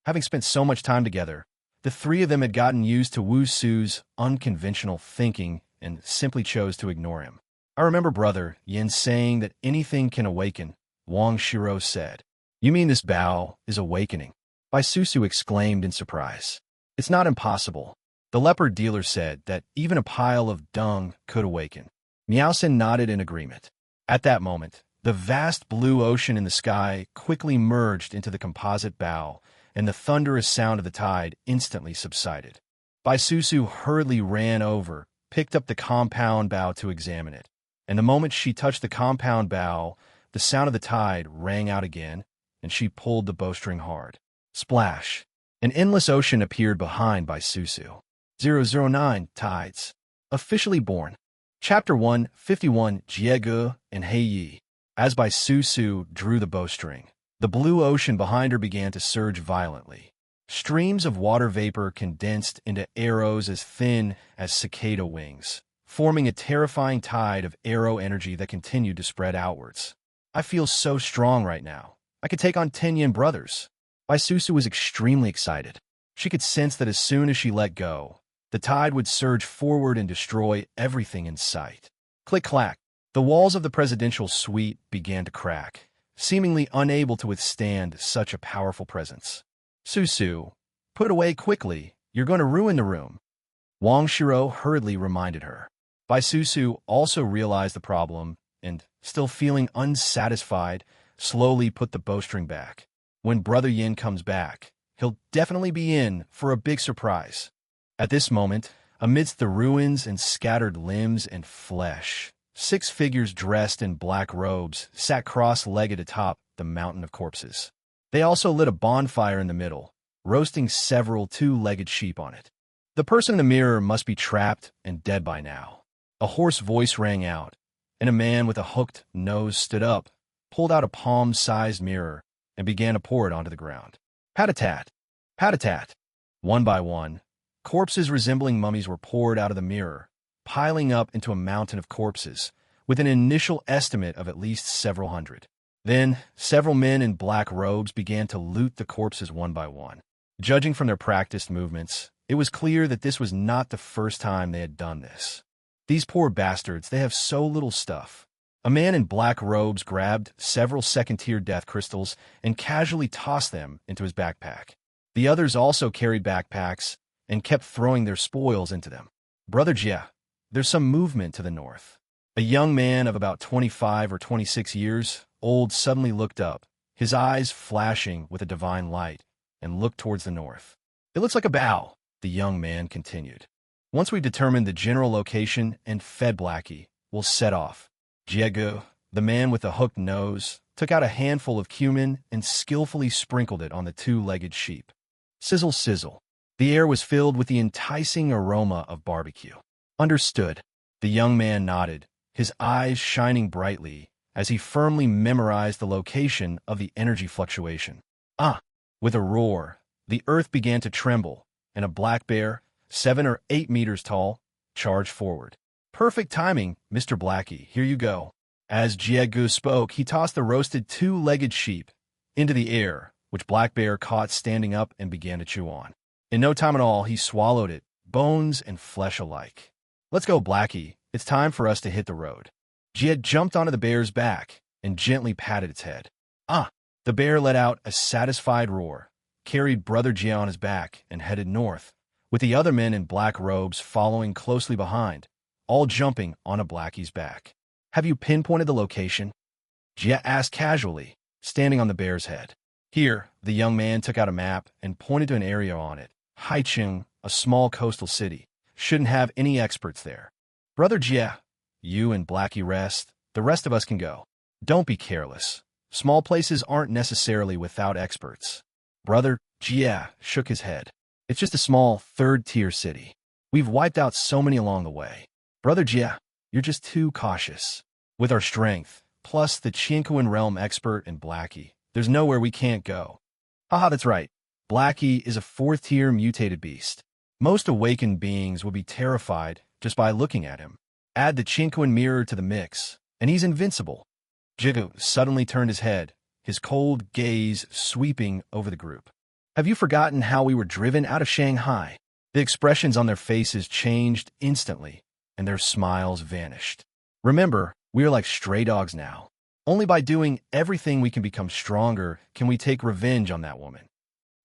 Having spent so much time together, the three of them had gotten used to Wu Su's unconventional thinking and simply chose to ignore him. I remember Brother Yin saying that anything can awaken, Wang Shiro said. You mean this bow is awakening? Bai Susu exclaimed in surprise. It's not impossible. The leopard dealer said that even a pile of dung could awaken. Miaosen nodded in agreement. At that moment, the vast blue ocean in the sky quickly merged into the composite bow, and the thunderous sound of the tide instantly subsided. Bai Susu hurriedly ran over, picked up the compound bow to examine it, and the moment she touched the compound bow, the sound of the tide rang out again, and she pulled the bowstring hard. Splash! An endless ocean appeared behind Bai Susu. 009 Tides. Officially born. Chapter 151 Jiegu and Heiyi. As Bai Susu drew the bowstring, the blue ocean behind her began to surge violently. Streams of water vapor condensed into arrows as thin as cicada wings, forming a terrifying tide of arrow energy that continued to spread outwards. I feel so strong right now. I could take on 10 Yin brothers. Bai Susu was extremely excited. She could sense that as soon as she let go, the tide would surge forward and destroy everything in sight. Click-clack. The walls of the presidential suite began to crack, seemingly unable to withstand such a powerful presence. Susu, put away quickly, you're going to ruin the room, Wang Shiro hurriedly reminded her. Bai Susu also realized the problem and, still feeling unsatisfied, slowly put the bowstring back. When Brother Yin comes back, he'll definitely be in for a big surprise. At this moment, amidst the ruins and scattered limbs and flesh, 6 figures dressed in black robes sat cross-legged atop the mountain of corpses. They also lit a bonfire in the middle, roasting several 2-legged sheep on it. The person in the mirror must be trapped and dead by now. A hoarse voice rang out, and a man with a hooked nose stood up, pulled out a palm-sized mirror, and began to pour it onto the ground. Pat-a-tat, pat-a-tat. One by one, corpses resembling mummies were poured out of the mirror, piling up into a mountain of corpses, with an initial estimate of at least several hundred. Then, several men in black robes began to loot the corpses one by one. Judging from their practiced movements, it was clear that this was not the first time they had done this. These poor bastards, they have so little stuff. A man in black robes grabbed several second-tier death crystals and casually tossed them into his backpack. The others also carried backpacks and kept throwing their spoils into them. Brother Jia, there's some movement to the north. A young man of about 25 or 26 years old suddenly looked up, his eyes flashing with a divine light, and looked towards the north. It looks like a bow, the young man continued. Once we've determined the general location and fed Blackie, we'll set off. Jiegu, the man with the hooked nose, took out a handful of cumin and skillfully sprinkled it on the 2-legged sheep. Sizzle, sizzle. The air was filled with the enticing aroma of barbecue. Understood. The young man nodded, his eyes shining brightly as he firmly memorized the location of the energy fluctuation. Ah! With a roar, the earth began to tremble, and a black bear, 7 or 8 meters tall, charged forward. Perfect timing, Mr. Blackie, here you go. As Jiegu spoke, he tossed the roasted 2-legged sheep into the air, which Black Bear caught standing up and began to chew on. In no time at all, he swallowed it, bones and flesh alike. Let's go, Blackie. It's time for us to hit the road. Jia jumped onto the bear's back and gently patted its head. Ah! The bear let out a satisfied roar, carried Brother Jia on his back, and headed north, with the other men in black robes following closely behind, all jumping onto Blackie's back. Have you pinpointed the location? Jia asked casually, standing on the bear's head. Here, the young man took out a map and pointed to an area on it. Haicheng, a small coastal city. Shouldn't have any experts there. Brother Jia, you and Blackie rest. The rest of us can go. Don't be careless. Small places aren't necessarily without experts. Brother Jia shook his head. It's just a small, 3rd-tier city. We've wiped out so many along the way. Brother Jia, you're just too cautious. With our strength, plus the Chinquan realm expert and Blackie, there's nowhere we can't go. Haha, that's right. Blackie is a 4th-tier mutated beast. Most awakened beings would be terrified just by looking at him. Add the Chinquan mirror to the mix, and he's invincible. Jigu suddenly turned his head, his cold gaze sweeping over the group. Have you forgotten how we were driven out of Shanghai? The expressions on their faces changed instantly, and their smiles vanished. Remember, we are like stray dogs now. Only by doing everything we can become stronger can we take revenge on that woman.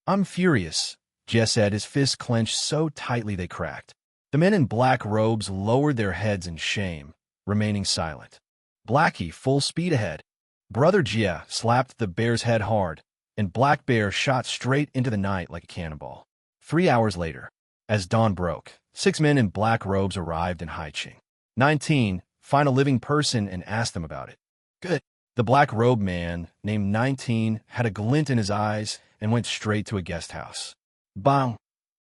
I'm furious, Jess said, his fists clenched so tightly they cracked. The men in black robes lowered their heads in shame, remaining silent. Blackie full speed ahead. Brother Jia slapped the bear's head hard, and Black Bear shot straight into the night like a cannonball. 3 hours later, as dawn broke, 6 men in black robes arrived in Haicheng. 19, find a living person and ask them about it. Good. The black robe man, named 19, had a glint in his eyes and went straight to a guest house. Bang!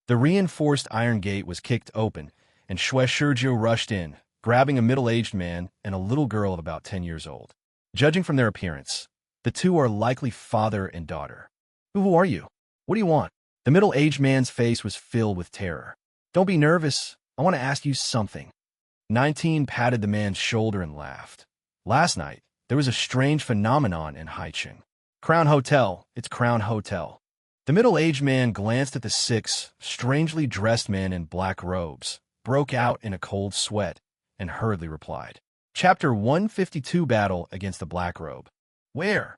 The reinforced iron gate was kicked open, and Xue Shizhou rushed in, grabbing a middle-aged man and a little girl of about 10 years old. Judging from their appearance, the two are likely father and daughter. Who are you? What do you want? The middle-aged man's face was filled with terror. Don't be nervous. I want to ask you something. 19 patted the man's shoulder and laughed. Last night, there was a strange phenomenon in Haicheng. Crown Hotel. It's Crown Hotel. The middle-aged man glanced at the 6 strangely dressed men in black robes, broke out in a cold sweat, and hurriedly replied. Chapter 152 Battle against the Black Robe. Where?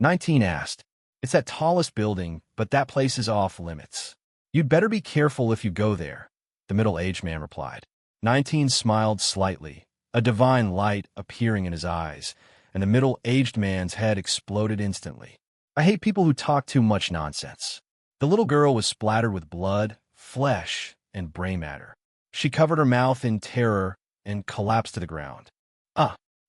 19 asked. It's that tallest building, but that place is off limits. You'd better be careful if you go there, the middle-aged man replied. 19 smiled slightly, a divine light appearing in his eyes, and the middle-aged man's head exploded instantly. I hate people who talk too much nonsense. The little girl was splattered with blood, flesh, and brain matter. She covered her mouth in terror and collapsed to the ground.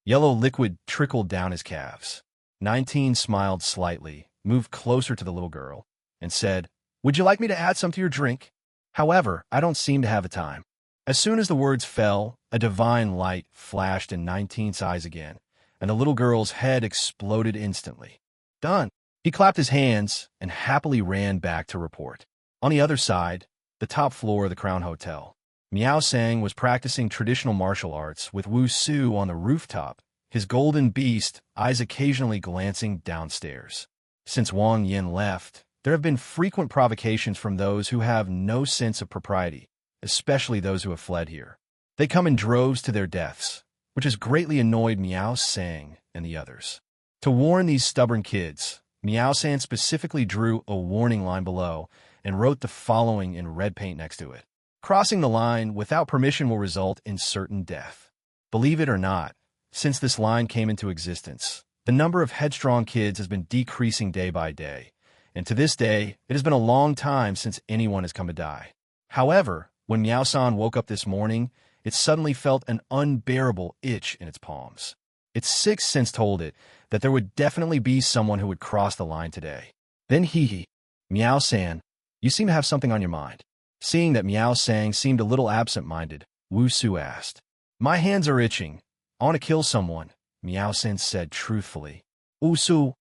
Yellow liquid trickled down his calves. 19 smiled slightly, moved closer to the little girl, and said, "Would you like me to add some to your drink? However, I don't seem to have a time." As soon as the words fell, a divine light flashed in 19's eyes again, and the little girl's head exploded instantly. Done. He clapped his hands and happily ran back to report. On the other side, the top floor of the Crown Hotel, Miao Sang was practicing traditional martial arts with Wu Su on the rooftop, his golden beast eyes occasionally glancing downstairs. Since Wang Yin left, there have been frequent provocations from those who have no sense of propriety, especially those who have fled here. They come in droves to their deaths, which has greatly annoyed Miao Sang and the others. To warn these stubborn kids, Miao Sang specifically drew a warning line below and wrote the following in red paint next to it. Crossing the line without permission will result in certain death. Believe it or not, since this line came into existence, the number of headstrong kids has been decreasing day by day, and to this day, it has been a long time since anyone has come to die. However, when Miao San woke up this morning, it suddenly felt an unbearable itch in its palms. Its sixth sense told it that there would definitely be someone who would cross the line today. Then Miao San, you seem to have something on your mind. Seeing that Miao Sang seemed a little absent-minded, Wu Su asked. My hands are itching. I want to kill someone, Miao Sang said truthfully. Wu Su,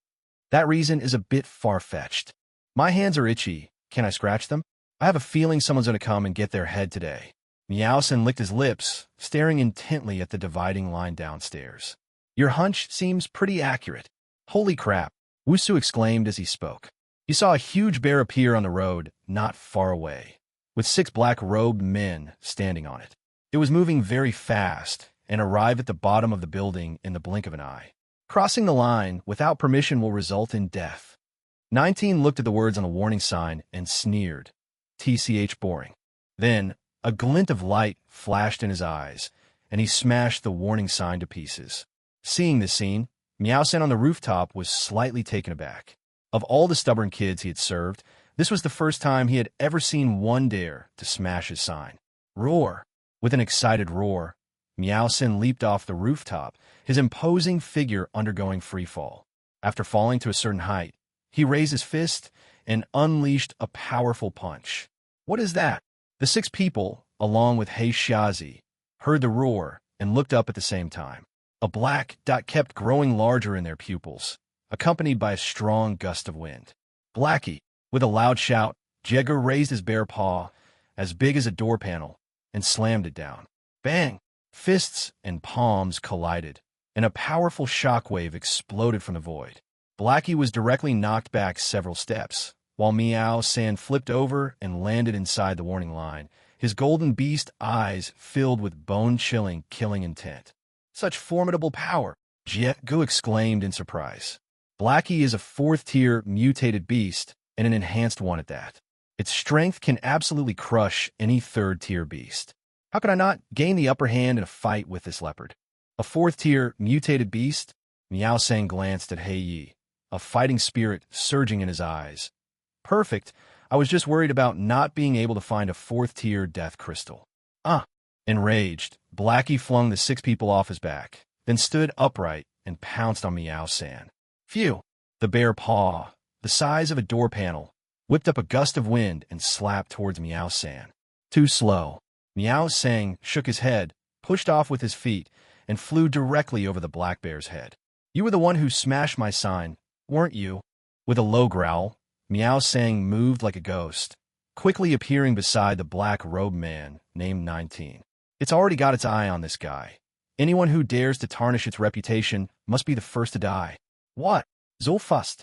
that reason is a bit far-fetched. My hands are itchy. Can I scratch them? I have a feeling someone's going to come and get their head today. Miao Sang licked his lips, staring intently at the dividing line downstairs. Your hunch seems pretty accurate. Holy crap, Wu Su exclaimed as he spoke. He saw a huge bear appear on the road not far away, with 6 black-robed men standing on it. It was moving very fast and arrived at the bottom of the building in the blink of an eye. Crossing the line without permission will result in death. 19 looked at the words on the warning sign and sneered. TCH boring. Then, a glint of light flashed in his eyes, and he smashed the warning sign to pieces. Seeing this scene, Miao San on the rooftop was slightly taken aback. Of all the stubborn kids he had served, this was the first time he had ever seen one dare to smash his sign. Roar! With an excited roar, Miao San leaped off the rooftop, his imposing figure undergoing freefall. After falling to a certain height, he raised his fist and unleashed a powerful punch. What is that? The 6 people, along with He Xiazi, heard the roar and looked up at the same time. A black dot kept growing larger in their pupils, accompanied by a strong gust of wind. Blackie! With a loud shout, Jagger raised his bare paw, as big as a door panel, and slammed it down. Bang! Fists and palms collided, and a powerful shockwave exploded from the void. Blackie was directly knocked back several steps, while Miao San flipped over and landed inside the warning line, his golden beast eyes filled with bone-chilling, killing intent. Such formidable power! Jiegu exclaimed in surprise. Blackie is a 4th-tier mutated beast, and an enhanced one at that. Its strength can absolutely crush any 3rd-tier beast. How could I not gain the upper hand in a fight with this leopard? A 4th-tier mutated beast? Miao Sang glanced at He Yi, a fighting spirit surging in his eyes. Perfect. I was just worried about not being able to find a 4th-tier death crystal. Enraged, Blackie flung the 6 people off his back, then stood upright and pounced on Miao Sang. Phew! The bare paw, the size of a door panel, whipped up a gust of wind and slapped towards Miao Sang. Too slow. Miao Sang shook his head, pushed off with his feet, and flew directly over the black bear's head. You were the one who smashed my sign, weren't you? With a low growl, Miao Sang moved like a ghost, quickly appearing beside the black-robed man named 19. It's already got its eye on this guy. Anyone who dares to tarnish its reputation must be the first to die. What? Zulfust?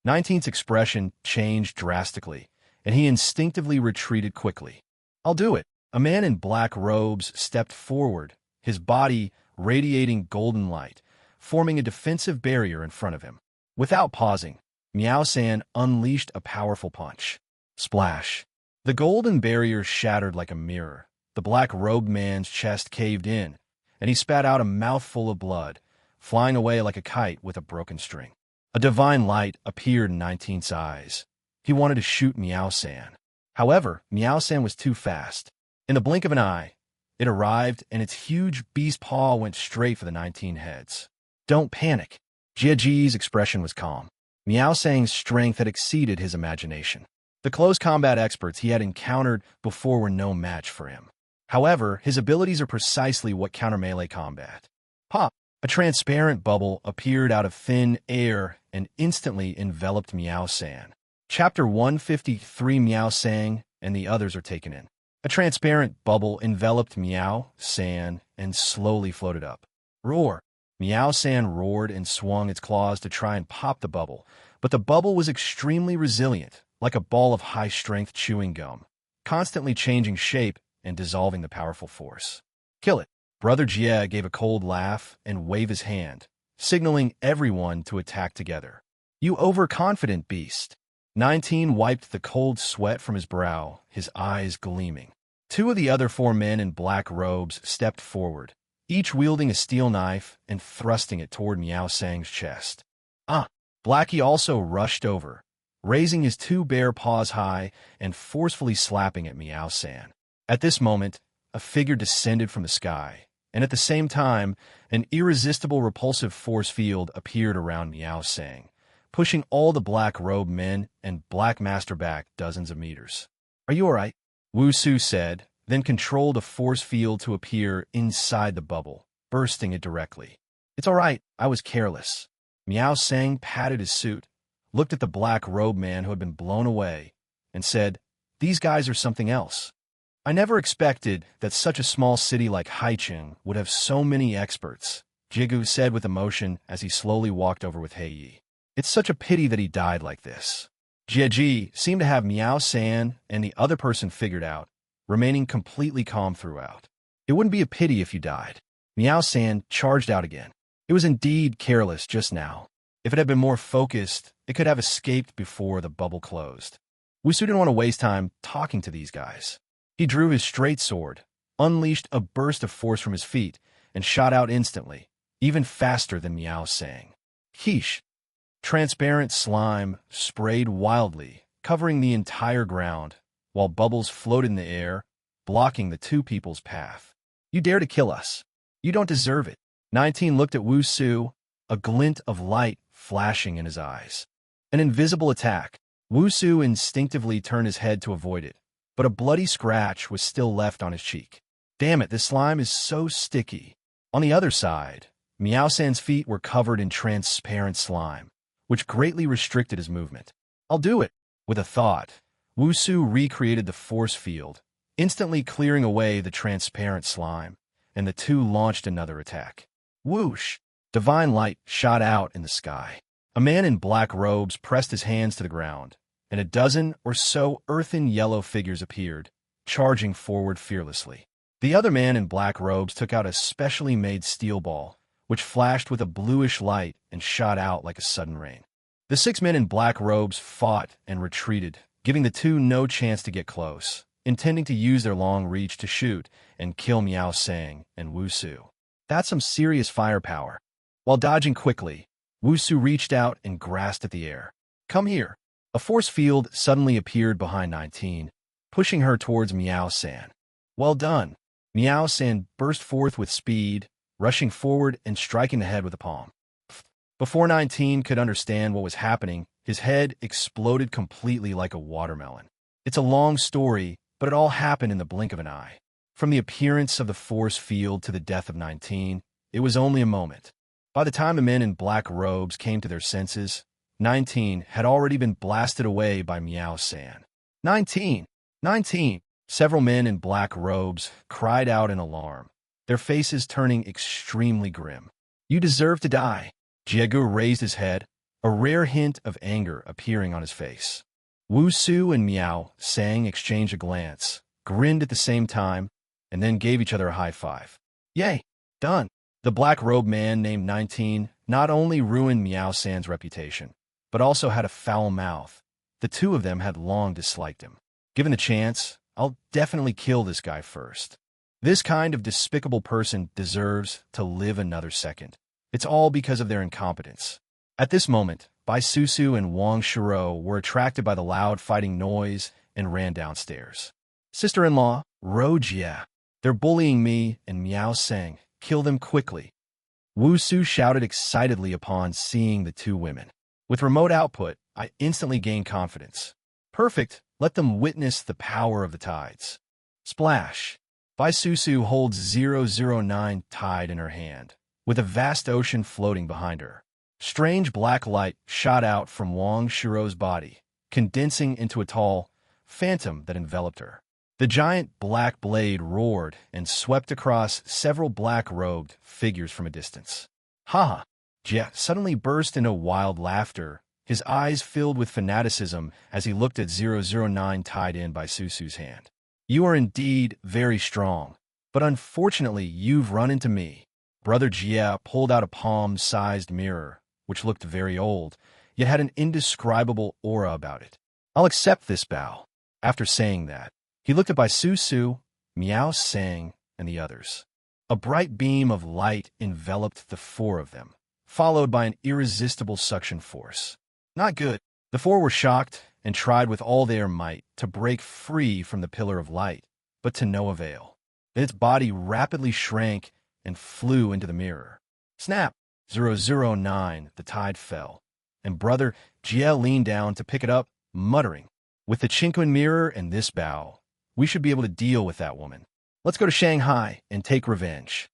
19's expression changed drastically, and he instinctively retreated quickly. I'll do it. A man in black robes stepped forward, his body radiating golden light, forming a defensive barrier in front of him. Without pausing, Miao San unleashed a powerful punch. Splash. The golden barrier shattered like a mirror. The black-robed man's chest caved in, and he spat out a mouthful of blood, flying away like a kite with a broken string. A divine light appeared in 19's eyes. He wanted to shoot Miao San. However, Miao San was too fast. In the blink of an eye, it arrived, and its huge beast paw went straight for the 19 heads. Don't panic. Jieji's expression was calm. Miao San's strength had exceeded his imagination. The close combat experts he had encountered before were no match for him. However, his abilities are precisely what counter melee combat. Pop! A transparent bubble appeared out of thin air and instantly enveloped Miao San. Chapter 153. Miao San and the others are taken in. A transparent bubble enveloped Miao San and slowly floated up. Roar! Miao San roared and swung its claws to try and pop the bubble, but the bubble was extremely resilient, like a ball of high-strength chewing gum, constantly changing shape and dissolving the powerful force. Kill it! Brother Jie gave a cold laugh and waved his hand, signaling everyone to attack together. You overconfident beast! 19 wiped the cold sweat from his brow, his eyes gleaming. Two of the other 4 men in black robes stepped forward, each wielding a steel knife and thrusting it toward Miao San's chest. Blackie also rushed over, raising his 2 bare paws high and forcefully slapping at Miao San. At this moment, a figure descended from the sky, and at the same time, an irresistible repulsive force field appeared around Miao San, pushing all the black-robed men and Black Master back dozens of meters. Are you all right? Wu Su said, then controlled a force field to appear inside the bubble, bursting it directly. It's all right, I was careless. Miao San patted his suit, looked at the black-robed man who had been blown away, and said, These guys are something else. I never expected that such a small city like Haicheng would have so many experts, Jigu said with emotion as he slowly walked over with Heiyi. It's such a pity that he died like this. Jieji seemed to have Miao San and the other person figured out, remaining completely calm throughout. It wouldn't be a pity if you died. Miao San charged out again. It was indeed careless just now. If it had been more focused, it could have escaped before the bubble closed. Wusu didn't want to waste time talking to these guys. He drew his straight sword, unleashed a burst of force from his feet, and shot out instantly, even faster than Miao San. Quiche! Transparent slime sprayed wildly, covering the entire ground, while bubbles floated in the air, blocking the 2 people's path. You dare to kill us. You don't deserve it. 19 looked at Wu Su, a glint of light flashing in his eyes. An invisible attack. Wu Su instinctively turned his head to avoid it, but a bloody scratch was still left on his cheek. Damn it, this slime is so sticky. On the other side, Miao San's feet were covered in transparent slime, which greatly restricted his movement. I'll do it. With a thought, Wu Su recreated the force field, instantly clearing away the transparent slime, and the 2 launched another attack. Whoosh! Divine light shot out in the sky. A man in black robes pressed his hands to the ground, and a dozen or so earthen yellow figures appeared, charging forward fearlessly. The other man in black robes took out a specially made steel ball, which flashed with a bluish light and shot out like a sudden rain. The 6 men in black robes fought and retreated, giving the 2 no chance to get close, intending to use their long reach to shoot and kill Miao San and Wu Su. That's some serious firepower. While dodging quickly, Wu Su reached out and grasped at the air. Come here. A force field suddenly appeared behind 19, pushing her towards Miao San. Well done. Miao San burst forth with speed, rushing forward and striking the head with a palm. Before 19 could understand what was happening, his head exploded completely like a watermelon. It's a long story, but it all happened in the blink of an eye. From the appearance of the force field to the death of 19, it was only a moment. By the time the men in black robes came to their senses, 19 had already been blasted away by Miao San. 19! 19! Several men in black robes cried out in alarm, their faces turning extremely grim. You deserve to die. Jiegu raised his head, a rare hint of anger appearing on his face. Wu Su and Miao San exchanged a glance, grinned at the same time, and then gave each other a high five. Yay! Done! The black-robed man named 19 not only ruined Meow San's reputation, but also had a foul mouth. The two of them had long disliked him. Given the chance, I'll definitely kill this guy first. This kind of despicable person deserves to live another second. It's all because of their incompetence. At this moment, Bai Susu and Wang Shiro were attracted by the loud fighting noise and ran downstairs. Sister-in-law, Rojia, they're bullying me and Miao Sang. Kill them quickly. Wu Su shouted excitedly upon seeing the two women. With remote output, I instantly gained confidence. Perfect, let them witness the power of the tides. Splash. Bai Susu holds 009 tide in her hand, with a vast ocean floating behind her. Strange black light shot out from Wang Shiro's body, condensing into a tall phantom that enveloped her. The giant black blade roared and swept across several black-robed figures from a distance. Ha! Jia suddenly burst into wild laughter, his eyes filled with fanaticism as he looked at 009 tied in by Susu's hand. You are indeed very strong, but unfortunately you've run into me. Brother Jia pulled out a palm-sized mirror, which looked very old, yet had an indescribable aura about it. I'll accept this bow. After saying that, he looked at Bai Susu, Miao Sang, and the others. A bright beam of light enveloped the four of them, followed by an irresistible suction force. Not good. The four were shocked and tried with all their might to break free from the pillar of light, but to no avail. Its body rapidly shrank and flew into the mirror. Snap! 009, the tide fell, and Brother Jia leaned down to pick it up, muttering, with the Chinquan mirror and this bow, we should be able to deal with that woman. Let's go to Shanghai and take revenge.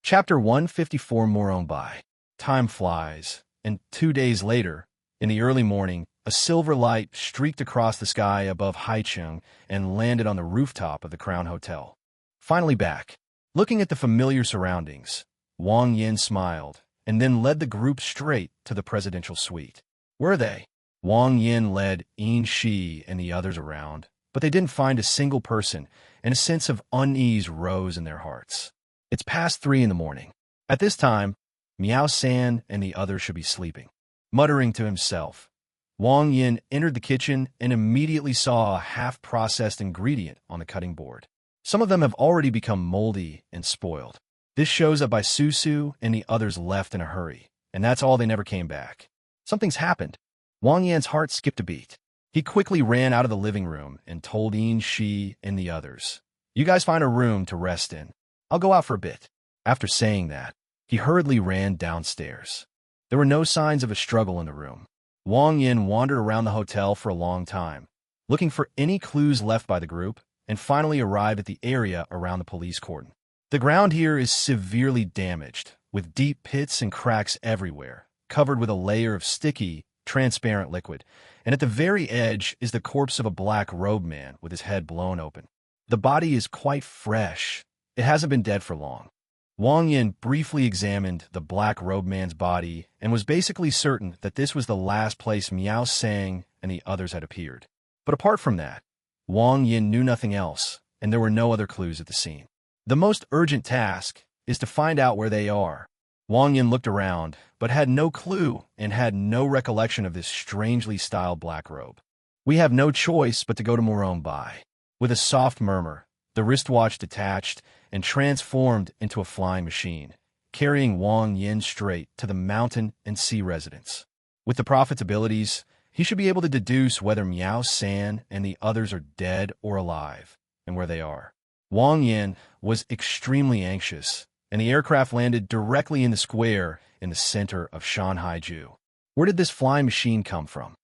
Chapter 154 Moron Bai. Time flies, and 2 days later, in the early morning, a silver light streaked across the sky above Haicheng and landed on the rooftop of the Crown Hotel. Finally back. Looking at the familiar surroundings, Wang Yin smiled and then led the group straight to the presidential suite. Were they? Wang Yin led Yin Shi and the others around, but they didn't find a single person, and a sense of unease rose in their hearts. It's past 3 in the morning. At this time, Miao San and the others should be sleeping. Muttering to himself, Wang Yin entered the kitchen and immediately saw a half-processed ingredient on the cutting board. Some of them have already become moldy and spoiled. This shows that Bai Susu and the others left in a hurry, and that's all they never came back. Something's happened. Wang Yan's heart skipped a beat. He quickly ran out of the living room and told Yin Shi and the others, "You guys find a room to rest in. I'll go out for a bit." After saying that, he hurriedly ran downstairs. There were no signs of a struggle in the room. Wang Yin wandered around the hotel for a long time, looking for any clues left by the group, and finally arrived at the area around the police cordon. The ground here is severely damaged, with deep pits and cracks everywhere, covered with a layer of sticky, transparent liquid, and at the very edge is the corpse of a black-robed man with his head blown open. The body is quite fresh. It hasn't been dead for long. Wang Yin briefly examined the black-robed man's body and was basically certain that this was the last place Miao Sang and the others had appeared. But apart from that, Wang Yin knew nothing else, and there were no other clues at the scene. The most urgent task is to find out where they are. Wang Yin looked around, but had no clue and had no recollection of this strangely styled black robe. We have no choice but to go to Moron Bai. With a soft murmur, the wristwatch detached and transformed into a flying machine, carrying Wang Yin straight to the mountain and sea residence. With the prophet's abilities, he should be able to deduce whether Miao San and the others are dead or alive, and where they are. Wang Yin was extremely anxious, and the aircraft landed directly in the square in the center of Shanhaiju. Where did this flying machine come from?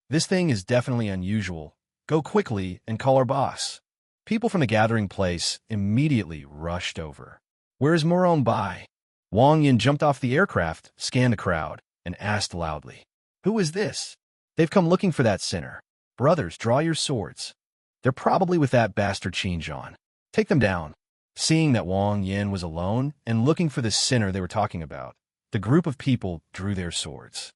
This thing is definitely unusual. Go quickly and call our boss. People from the gathering place immediately rushed over. Where is Moron Bai? Wang Yin jumped off the aircraft, scanned the crowd, and asked loudly, "Who is this?" "They've come looking for that sinner. Brothers, draw your swords. They're probably with that bastard Qinjian. Take them down." Seeing that Wang Yin was alone and looking for the sinner they were talking about, the group of people drew their swords.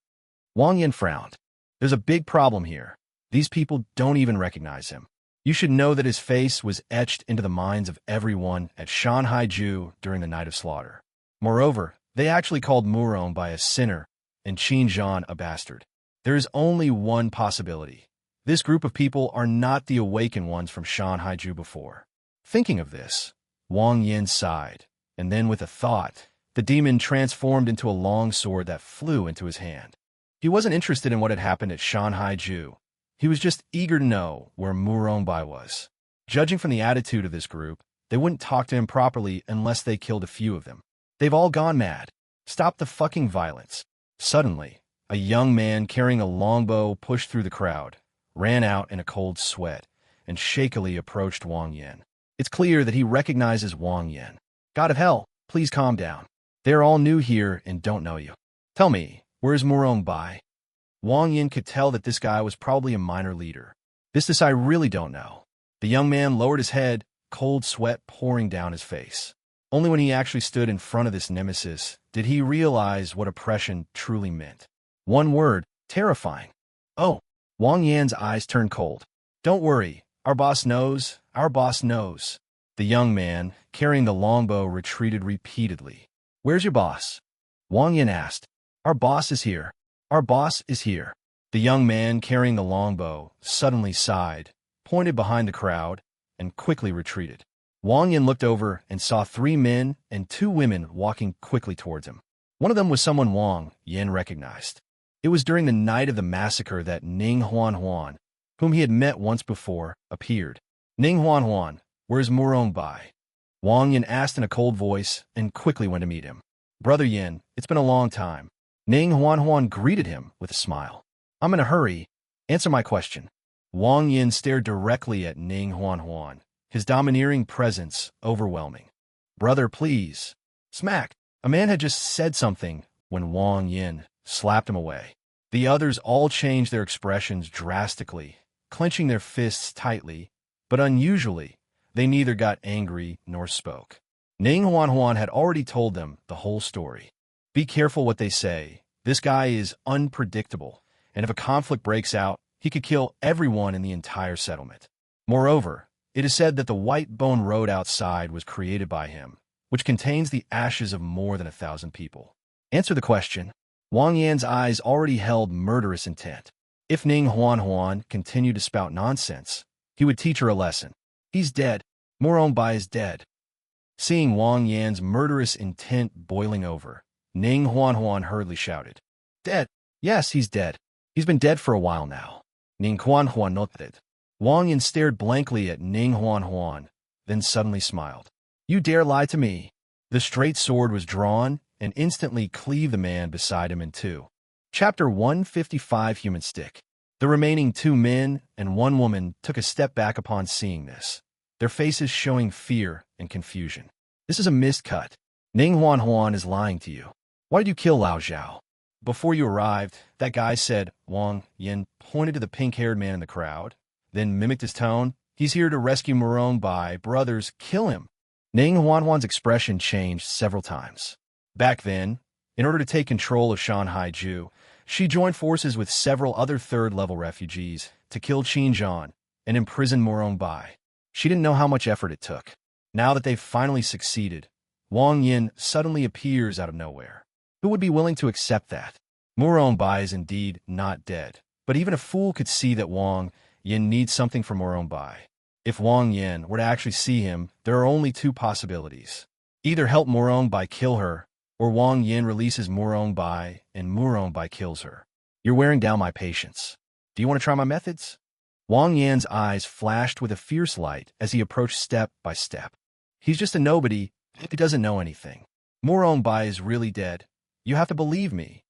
Wang Yin frowned. "There's a big problem here. These people don't even recognize him. You should know that his face was etched into the minds of everyone at Shanhaiju during the night of slaughter. Moreover, they actually called Murong-bai a sinner and Qin Zhan a bastard. There is only one possibility. This group of people are not the awakened ones from Shanhaiju before. Thinking of this, Wang Yin sighed, and then with a thought, the demon transformed into a long sword that flew into his hand. He wasn't interested in what had happened at Shanhaiju. He was just eager to know where Murong-bai was. Judging from the attitude of this group, they wouldn't talk to him properly unless they killed a few of them. They've all gone mad. Stop the fucking violence. Suddenly, a young man carrying a longbow pushed through the crowd, ran out in a cold sweat, and shakily approached Wang Yin. It's clear that he recognizes Wang Yin. God of hell, please calm down. They're all new here and don't know you. Tell me, where's Murong-bai? Wang Yin could tell that this guy was probably a minor leader. This I really don't know. The young man lowered his head, cold sweat pouring down his face. Only when he actually stood in front of this nemesis did he realize what oppression truly meant. One word, terrifying. Oh, Wang Yan's eyes turned cold. Don't worry, our boss knows. The young man, carrying the longbow, retreated repeatedly. Where's your boss? Wang Yan asked. Our boss is here. The young man, carrying the longbow, suddenly sighed, pointed behind the crowd, and quickly retreated. Wang Yin looked over and saw 3 men and 2 women walking quickly towards him. One of them was someone Wang Yin recognized. It was during the night of the massacre that Ning Huan, whom he had met once before, appeared. Ning Huan, where's Murong-bai? Wang Yin asked in a cold voice and quickly went to meet him. Brother Yin, it's been a long time. Ning Huan greeted him with a smile. I'm in a hurry. Answer my question. Wang Yin stared directly at Ning Huan, his domineering presence overwhelming. Brother, please. Smack. A man had just said something when Wang Yin slapped him away. The others all changed their expressions drastically, clenching their fists tightly, but unusually, they neither got angry nor spoke. Ning Huan had already told them the whole story. Be careful what they say. This guy is unpredictable, and if a conflict breaks out, he could kill everyone in the entire settlement. Moreover, it is said that the White Bone Road outside was created by him, which contains the ashes of more than 1,000 people. Answer the question. Wang Yan's eyes already held murderous intent. If Ning Huan continued to spout nonsense, he would teach her a lesson. He's dead. Murong-bai is dead. Seeing Wang Yan's murderous intent boiling over, Ning Huan hurriedly shouted. Dead? Yes, he's dead. He's been dead for a while now. Ning Huan nodded. Wang Yin stared blankly at Ning Huan, then suddenly smiled. You dare lie to me? The straight sword was drawn and instantly cleaved the man beside him in 2. Chapter 155 Human Stick. The remaining 2 men and 1 woman took a step back upon seeing this, their faces showing fear and confusion. This is a miscut. Ning Huan is lying to you. Why did you kill Lao Zhao? Before you arrived, that guy said. Wang Yin pointed to the pink-haired man in the crowd, then mimicked his tone. He's here to rescue Murong-bai. Brothers, kill him. Ning Huan's expression changed several times. Back then, in order to take control of Shanhaiju, she joined forces with several other third-level refugees to kill Qin Zhan and imprison Murong-bai. She didn't know how much effort it took. Now that they've finally succeeded, Wang Yin suddenly appears out of nowhere. Who would be willing to accept that? Murong-bai is indeed not dead, but even a fool could see that Wang Yin needs something from Murong-bai. If Wang Yin were to actually see him, there are only 2 possibilities. Either help Murong-bai kill her, or Wang Yin releases Murong-bai and Murong-bai kills her. You're wearing down my patience. Do you want to try my methods? Wang Yan's eyes flashed with a fierce light as he approached step by step. He's just a nobody who doesn't know anything. Murong-bai is really dead. You have to believe me.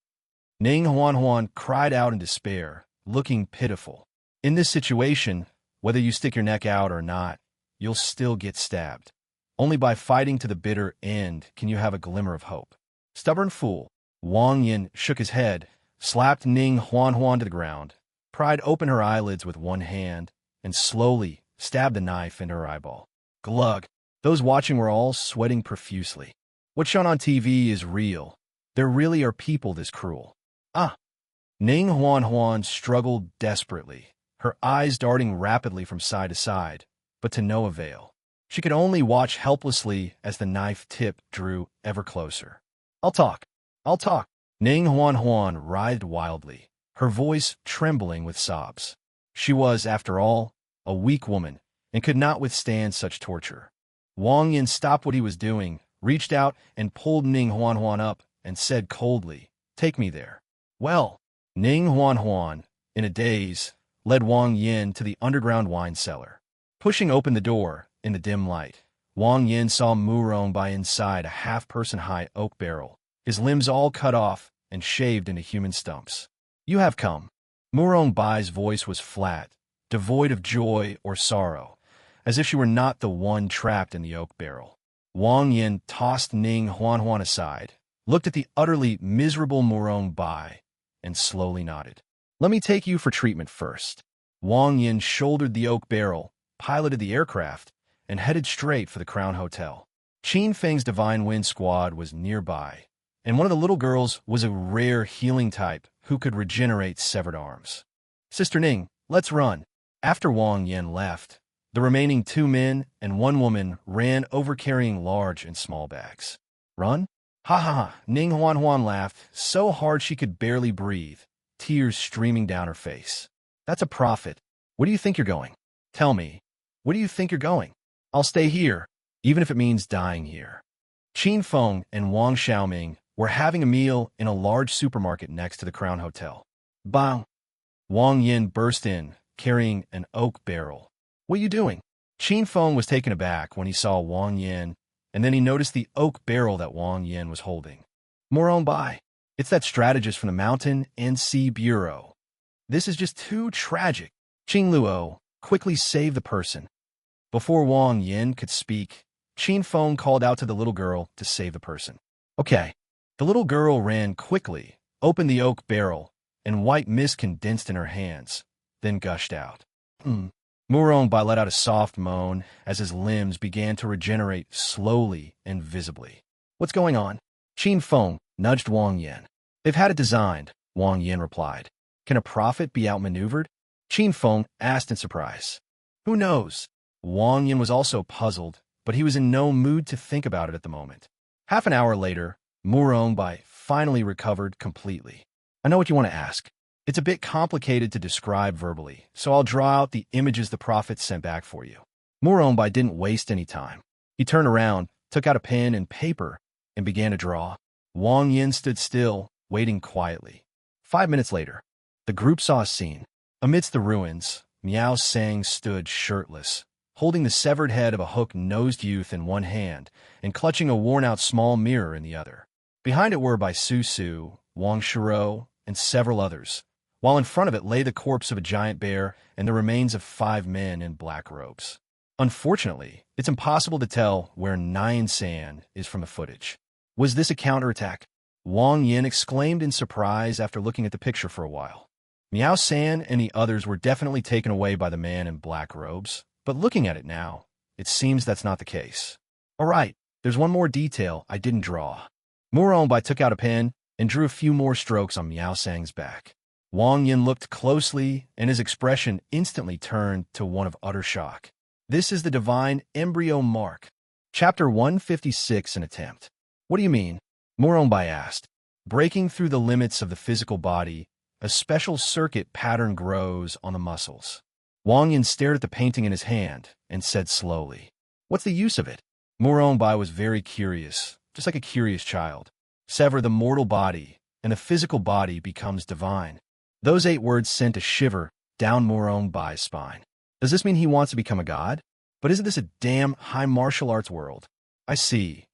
Ning Huan cried out in despair, looking pitiful. In this situation, whether you stick your neck out or not, you'll still get stabbed. Only by fighting to the bitter end can you have a glimmer of hope. Stubborn fool. Wang Yin shook his head, slapped Ning Huan to the ground, pried open her eyelids with one hand, and slowly stabbed the knife into her eyeball. Glug. Those watching were all sweating profusely. What's shown on TV is real. There really are people this cruel. Ah! Ning Huan struggled desperately, her eyes darting rapidly from side to side, but to no avail. She could only watch helplessly as the knife tip drew ever closer. I'll talk. I'll talk. Ning Huan Huan writhed wildly, her voice trembling with sobs. She was, after all, a weak woman and could not withstand such torture. Wang Yin stopped what he was doing, reached out and pulled Ning Huan Huan up and said coldly, "Take me there." Well, Ning Huan Huan, in a daze, led Wang Yin to the underground wine cellar. Pushing open the door, in the dim light, Wang Yin saw Murong by inside a half-person-high oak barrel, his limbs all cut off and shaved into human stumps. "You have come." Murong Bai's voice was flat, devoid of joy or sorrow, as if she were not the one trapped in the oak barrel. Wang Yin tossed Ning Huan Huan aside, looked at the utterly miserable Murong Bai, and slowly nodded. "Let me take you for treatment first." Wang Yin shouldered the oak barrel, piloted the aircraft, and headed straight for the Crown Hotel. Qin Feng's Divine Wind Squad was nearby, and one of the little girls was a rare healing type who could regenerate severed arms. "Sister Ning, let's run." After Wang Yin left, the remaining 2 men and 1 woman ran over carrying large and small bags. "Run? Ha ha ha!" Ning Huan Huan laughed so hard she could barely breathe, tears streaming down her face. "That's a profit. Where do you think you're going? Tell me, where do you think you're going?" "I'll stay here, even if it means dying here." Qin Feng and Wang Xiaoming were having a meal in a large supermarket next to the Crown Hotel. "Bang!" Wang Yin burst in, carrying an oak barrel. "What are you doing?" Qin Feng was taken aback when he saw Wang Yin, and then he noticed the oak barrel that Wang Yin was holding. "Murong Bai, it's that strategist from the Mountain and Sea Bureau. This is just too tragic." Qin Luo, quickly save the person. Before Wang Yin could speak, Qin Feng called out to the little girl to save the person. "Okay." The little girl ran quickly, opened the oak barrel, and white mist condensed in her hands, then gushed out. Murong Bai let out a soft moan as his limbs began to regenerate slowly and visibly. "What's going on?" Qin Feng nudged Wang Yin. "They've had it designed," Wang Yin replied. "Can a prophet be outmaneuvered?" Qin Feng asked in surprise. "Who knows?" Wang Yin was also puzzled, but he was in no mood to think about it at the moment. Half an hour later, Murong Bai finally recovered completely. "I know what you want to ask. It's a bit complicated to describe verbally, so I'll draw out the images the prophet sent back for you." Murong Bai didn't waste any time. He turned around, took out a pen and paper, and began to draw. Wang Yin stood still, waiting quietly. 5 minutes later, the group saw a scene. Amidst the ruins, Miao Sang stood shirtless, holding the severed head of a hook-nosed youth in one hand and clutching a worn-out small mirror in the other. Behind it were Bai Su Su, Wang Shiro, and several others, while in front of it lay the corpse of a giant bear and the remains of 5 men in black robes. Unfortunately, it's impossible to tell where Nyan San is from the footage. Was this a counterattack? Wang Yin exclaimed in surprise after looking at the picture for a while. Miao San and the others were definitely taken away by the man in black robes, but looking at it now, it seems that's not the case. All right, there's one more detail I didn't draw. Murong Bai took out a pen and drew a few more strokes on Miao Sang's back. Wang Yin looked closely, and his expression instantly turned to one of utter shock. "This is the divine embryo mark." Chapter 156, an attempt. "What do you mean?" Murong Bai asked. "Breaking through the limits of the physical body, a special circuit pattern grows on the muscles." Wang Yin stared at the painting in his hand and said slowly, "What's the use of it?" Murong Bai was very curious, just like a curious child. "Sever the mortal body, and the physical body becomes divine." Those 8 words sent a shiver down Murong Bai's spine. Does this mean he wants to become a god? But isn't this a damn high martial arts world? I see.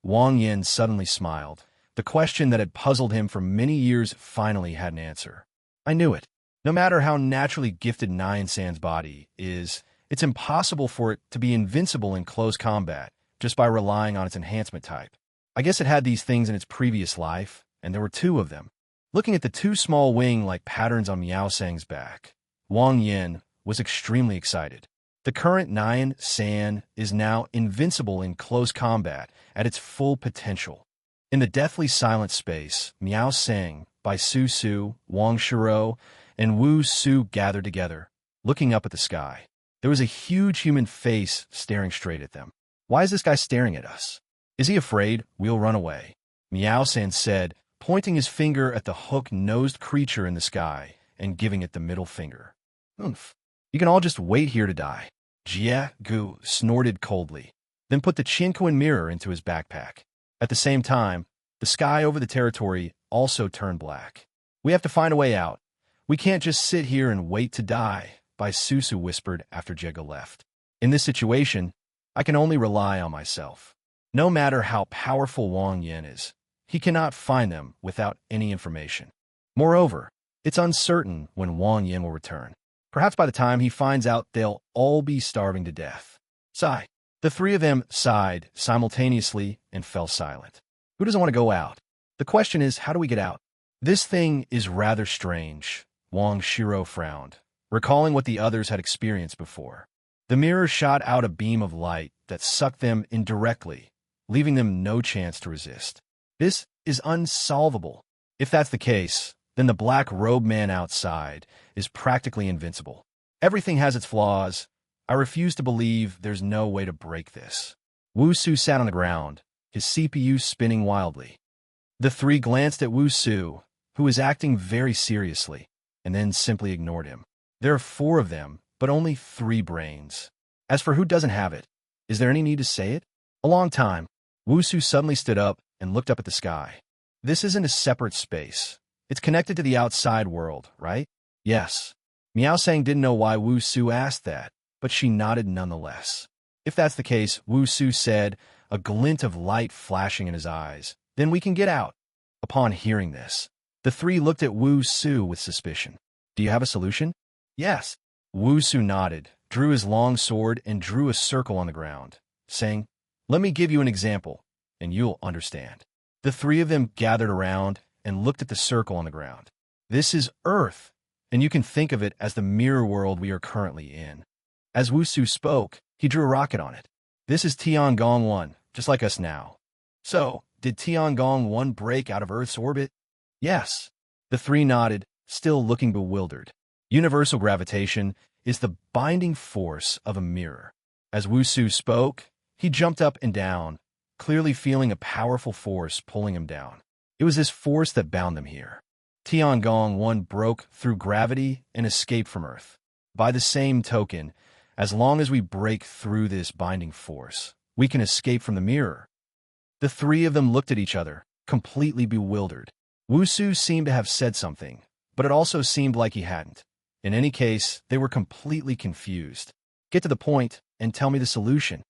Wang Yin suddenly smiled. The question that had puzzled him for many years finally had an answer. "I knew it. No matter how naturally gifted Nyan San's body is, it's impossible for it to be invincible in close combat just by relying on its enhancement type. I guess it had these things in its previous life, and there were 2 of them." Looking at the 2 small wing-like patterns on Miao Sang's back, Wang Yin was extremely excited. The current Nyan San is now invincible in close combat at its full potential. In the deathly silent space, Miao Sang, Bai Su Su, Wang Shiro, and Wu Su gathered together, looking up at the sky. There was a huge human face staring straight at them. "Why is this guy staring at us? Is he afraid we'll run away?" Meow-san said, pointing his finger at the hook-nosed creature in the sky and giving it the middle finger. Oomph. You can all just wait here to die. Jia-gu snorted coldly, then put the Chinkoan mirror into his backpack. At the same time, the sky over the territory also turned black. We have to find a way out. We can't just sit here and wait to die, Bai Susu whispered after Jega left. In this situation, I can only rely on myself. No matter how powerful Wang Yin is, he cannot find them without any information. Moreover, it's uncertain when Wang Yin will return. Perhaps by the time he finds out, they'll all be starving to death. Sigh. The three of them sighed simultaneously and fell silent. Who doesn't want to go out? The question is, how do we get out? This thing is rather strange, Wang Shiro frowned, recalling what the others had experienced before. The mirror shot out a beam of light that sucked them in directly, leaving them no chance to resist. This is unsolvable. If that's the case, then the black-robed man outside is practically invincible. Everything has its flaws. I refuse to believe there's no way to break this. Wu Su sat on the ground, his CPU spinning wildly. The three glanced at Wu Su, who was acting very seriously, and then simply ignored him. There are 4 of them, but only 3 brains. As for who doesn't have it, is there any need to say it? A long time, Wu Su suddenly stood up and looked up at the sky. This isn't a separate space. It's connected to the outside world, right? Yes. Meow-sang didn't know why Wu Su asked that, but she nodded nonetheless. If that's the case, Wu Su said, a glint of light flashing in his eyes, then we can get out. Upon hearing this, the 3 looked at Wu Su with suspicion. Do you have a solution? Yes. Wu Su nodded, drew his long sword, and drew a circle on the ground, saying, let me give you an example, and you'll understand. The 3 of them gathered around and looked at the circle on the ground. This is Earth, and you can think of it as the mirror world we are currently in. As Wu Su spoke, he drew a rocket on it. This is Tiangong 1, just like us now. So, did Tiangong 1 break out of Earth's orbit? Yes. The 3 nodded, still looking bewildered. Universal gravitation is the binding force of a mirror. As Wu Su spoke, he jumped up and down, clearly feeling a powerful force pulling him down. It was this force that bound them here. Tiangong 1 broke through gravity and escaped from Earth. By the same token, as long as we break through this binding force, we can escape from the mirror. The 3 of them looked at each other, completely bewildered. Wu Su seemed to have said something, but it also seemed like he hadn't. In any case, they were completely confused. Get to the point and tell me the solution.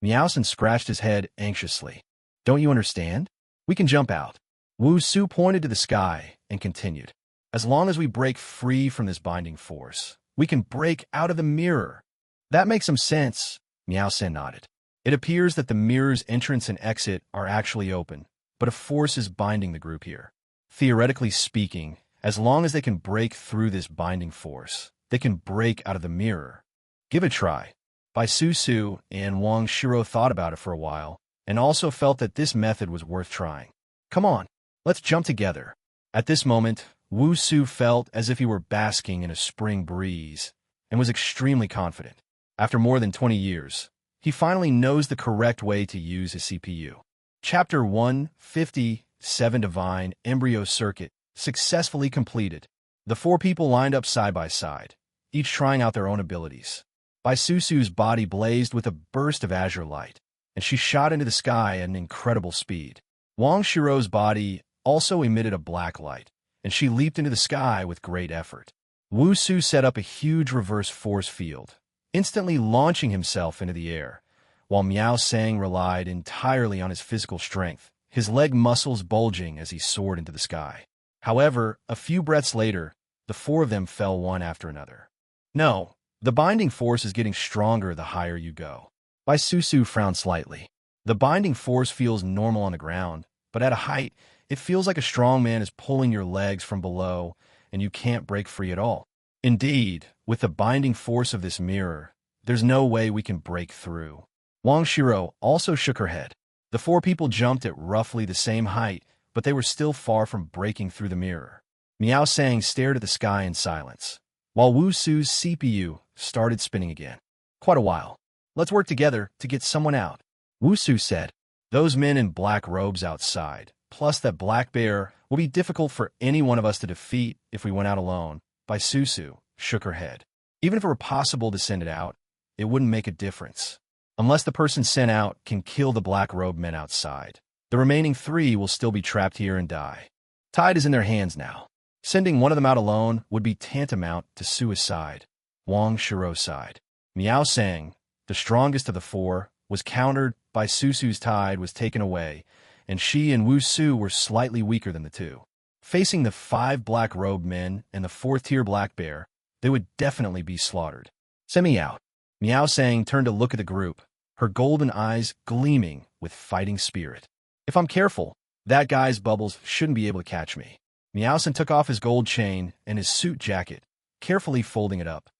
Meowson scratched his head anxiously. Don't you understand? We can jump out. Wu Su pointed to the sky and continued. As long as we break free from this binding force, we can break out of the mirror. That makes some sense, Meow-san nodded. It appears that the mirror's entrance and exit are actually open, but a force is binding the group here. Theoretically speaking, as long as they can break through this binding force, they can break out of the mirror. Give it a try. Bai Susu and Wang Shiro thought about it for a while, and also felt that this method was worth trying. Come on, let's jump together. At this moment, Wu Su felt as if he were basking in a spring breeze, and was extremely confident. After more than 20 years, he finally knows the correct way to use his CPU. Chapter 157 Divine Embryo Circuit successfully completed. The 4 people lined up side by side, each trying out their own abilities. Bai Susu's body blazed with a burst of azure light, and she shot into the sky at an incredible speed. Wang Shiro's body also emitted a black light, and she leaped into the sky with great effort. Wu Su set up a huge reverse force field, instantly launching himself into the air, while Miao Sang relied entirely on his physical strength, his leg muscles bulging as he soared into the sky. However, a few breaths later, the 4 of them fell one after another. No, the binding force is getting stronger the higher you go. Bai Susu frowned slightly. The binding force feels normal on the ground, but at a height, it feels like a strong man is pulling your legs from below, and you can't break free at all. Indeed, with the binding force of this mirror, there's no way we can break through. Wang Shiro also shook her head. The 4 people jumped at roughly the same height, but they were still far from breaking through the mirror. Miao Sang stared at the sky in silence, while Wu Su's CPU started spinning again. Quite a while. Let's work together to get someone out, Wu Su said. Those men in black robes outside plus that black bear will be difficult for any one of us to defeat if we went out alone. Bai Susu shook her head. Even if it were possible to send it out, it wouldn't make a difference. Unless the person sent out can kill the black-robed men outside, the remaining 3 will still be trapped here and die. Tide is in their hands now. Sending one of them out alone would be tantamount to suicide. Wang Shiro sighed. Miao Sang, the strongest of the 4, was countered by Susu's tide was taken away, and she and Wu Su were slightly weaker than the 2. Facing the 5 black-robed men and the 4th-tier black bear, they would definitely be slaughtered. Send me out. Miao Sang turned to look at the group, her golden eyes gleaming with fighting spirit. If I'm careful, that guy's bubbles shouldn't be able to catch me. Miao Sang took off his gold chain and his suit jacket, carefully folding it up.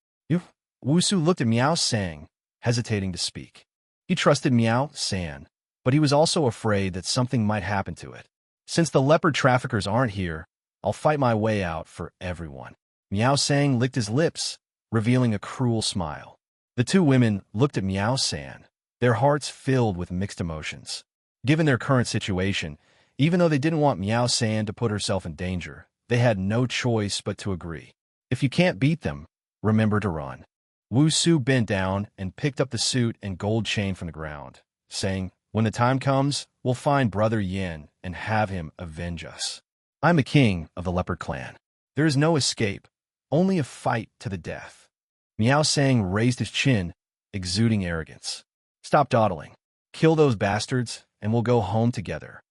Wu Su looked at Miao Sang, hesitating to speak. He trusted Miao Sang, but he was also afraid that something might happen to it. Since the leopard traffickers aren't here, I'll fight my way out for everyone. Miao Sang licked his lips, revealing a cruel smile. The 2 women looked at Miao Sang, their hearts filled with mixed emotions. Given their current situation, even though they didn't want Miao Sang to put herself in danger, they had no choice but to agree. If you can't beat them, remember to run. Wu Su bent down and picked up the suit and gold chain from the ground, saying, when the time comes, we'll find Brother Yin and have him avenge us. I'm the king of the leopard clan. There is no escape, only a fight to the death. Miao Sang raised his chin, exuding arrogance. Stop dawdling. Kill those bastards, and we'll go home together.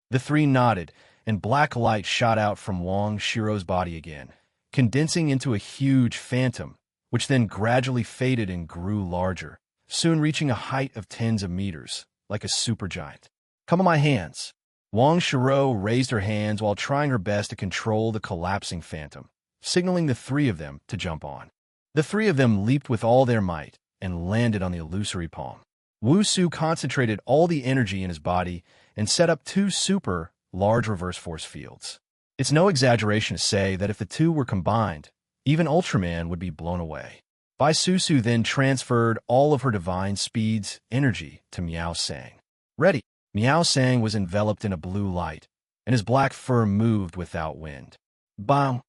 The 3 nodded, and black light shot out from Wang Shiro's body again, condensing into a huge phantom, which then gradually faded and grew larger, soon reaching a height of tens of meters, like a supergiant. Come on my hands. Wang Shiro raised her hands while trying her best to control the collapsing phantom, signaling the 3 of them to jump on. The 3 of them leaped with all their might and landed on the illusory palm. Wu Su concentrated all the energy in his body and set up 2 super large reverse force fields. It's no exaggeration to say that if the 2 were combined, even Ultraman would be blown away. Bai Susu then transferred all of her divine speed's energy to Miao Sang. Ready. Miao Sang was enveloped in a blue light, and his black fur moved without wind. Bang!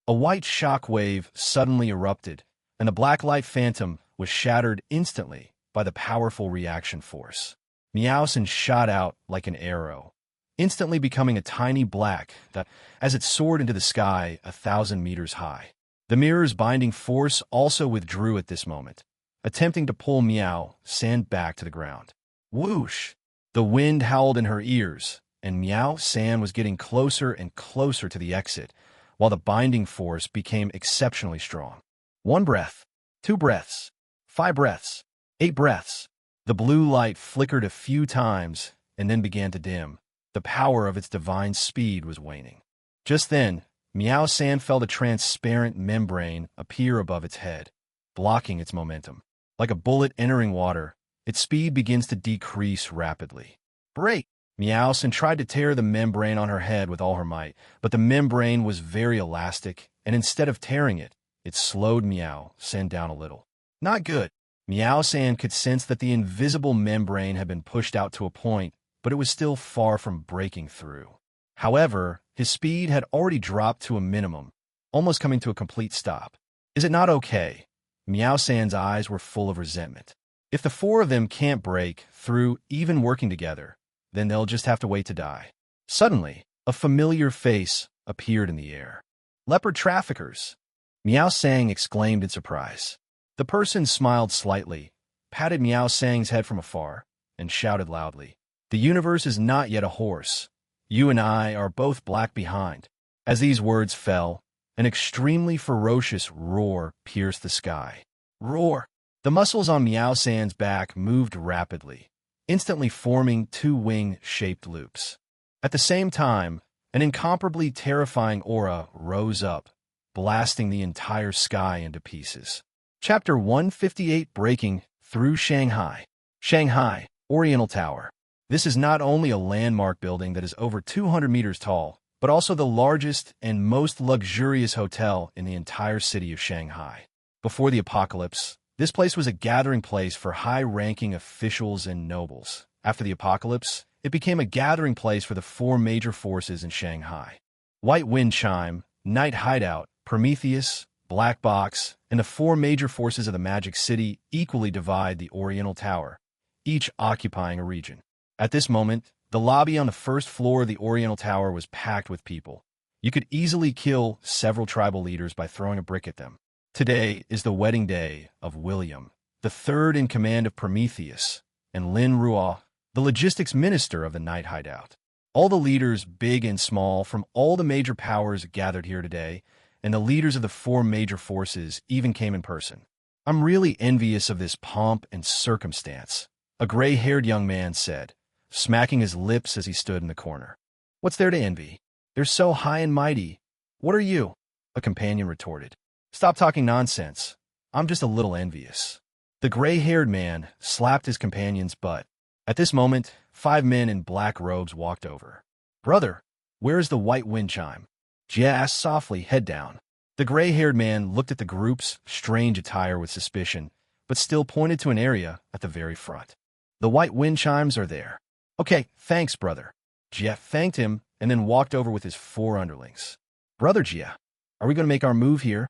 A white shock wave suddenly erupted, and the black light phantom was shattered instantly by the powerful reaction force. Miao Sang shot out like an arrow, instantly becoming a tiny black that, as it soared into the sky 1,000 meters high. The mirror's binding force also withdrew at this moment, attempting to pull Miao Sang back to the ground. Whoosh! The wind howled in her ears, and Miao Sang was getting closer and closer to the exit, while the binding force became exceptionally strong. 1 breath, 2 breaths, 5 breaths, 8 breaths. The blue light flickered a few times and then began to dim. The power of its divine speed was waning. Just then, Miao Sang felt a transparent membrane appear above its head, blocking its momentum. Like a bullet entering water, its speed begins to decrease rapidly. Break! Miao Sang tried to tear the membrane on her head with all her might, but the membrane was very elastic, and instead of tearing it, it slowed Miao Sang down a little. Not good. Miao Sang could sense that the invisible membrane had been pushed out to a point, but it was still far from breaking through. However, his speed had already dropped to a minimum, almost coming to a complete stop. Is it not okay? Miao Sang's eyes were full of resentment. If the 4 of them can't break through even working together, then they'll just have to wait to die. Suddenly, a familiar face appeared in the air. Leopard traffickers! Miao Sang exclaimed in surprise. The person smiled slightly, patted Miao Sang's head from afar, and shouted loudly, "The universe is not yet a horse. You and I are both black behind." As these words fell, an extremely ferocious roar pierced the sky. Roar! The muscles on Miao Sang's back moved rapidly, instantly forming 2 wing-shaped loops. At the same time, an incomparably terrifying aura rose up, blasting the entire sky into pieces. Chapter 158: Breaking Through Shanghai. Shanghai, Oriental Tower. This is not only a landmark building that is over 200 meters tall, but also the largest and most luxurious hotel in the entire city of Shanghai. Before the apocalypse, this place was a gathering place for high-ranking officials and nobles. After the apocalypse, It became a gathering place for the four major forces in Shanghai. White Wind Chime, Night Hideout, Prometheus, Black Box, and the four major forces of the Magic City equally divide the Oriental Tower, each occupying a region. At this moment, the lobby on the first floor of the Oriental Tower was packed with people. You could easily kill several tribal leaders by throwing a brick at them. Today is the wedding day of William, the third in command of Prometheus, and Lin Ruo, the logistics minister of the Night Hideout. All the leaders, big and small, from all the major powers gathered here today, and the leaders of the four major forces even came in person. I'm really envious of this pomp and circumstance, a gray-haired young man said, smacking his lips as he stood in the corner. What's there to envy? They're so high and mighty. What are you? A companion retorted. Stop talking nonsense. I'm just a little envious. The gray-haired man slapped his companion's butt. At this moment, 5 men in black robes walked over. Brother, where is the White Wind Chime? Jia asked softly, head down. The gray-haired man looked at the group's strange attire with suspicion, but still pointed to an area at the very front. The White Wind Chimes are there. Okay, thanks, brother. Jia thanked him and then walked over with his 4 underlings. Brother Jia, are we going to make our move here?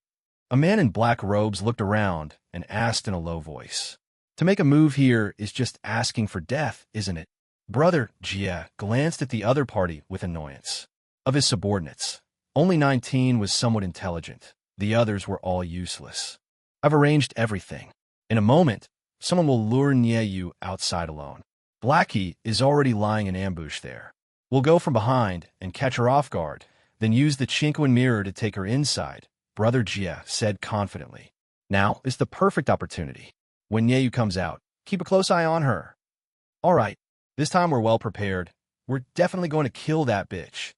A man in black robes looked around and asked in a low voice. To make a move here is just asking for death, isn't it? Brother Jia glanced at the other party with annoyance. Of his subordinates, only 19 was somewhat intelligent. The others were all useless. I've arranged everything. In a moment, someone will lure Nieyu outside alone. Blackie is already lying in ambush there. We'll go from behind and catch her off guard, then use the Chinquan mirror to take her inside, Brother Jia said confidently. Now is the perfect opportunity. When Nieyu comes out, keep a close eye on her. All right, this time we're well prepared. We're definitely going to kill that bitch.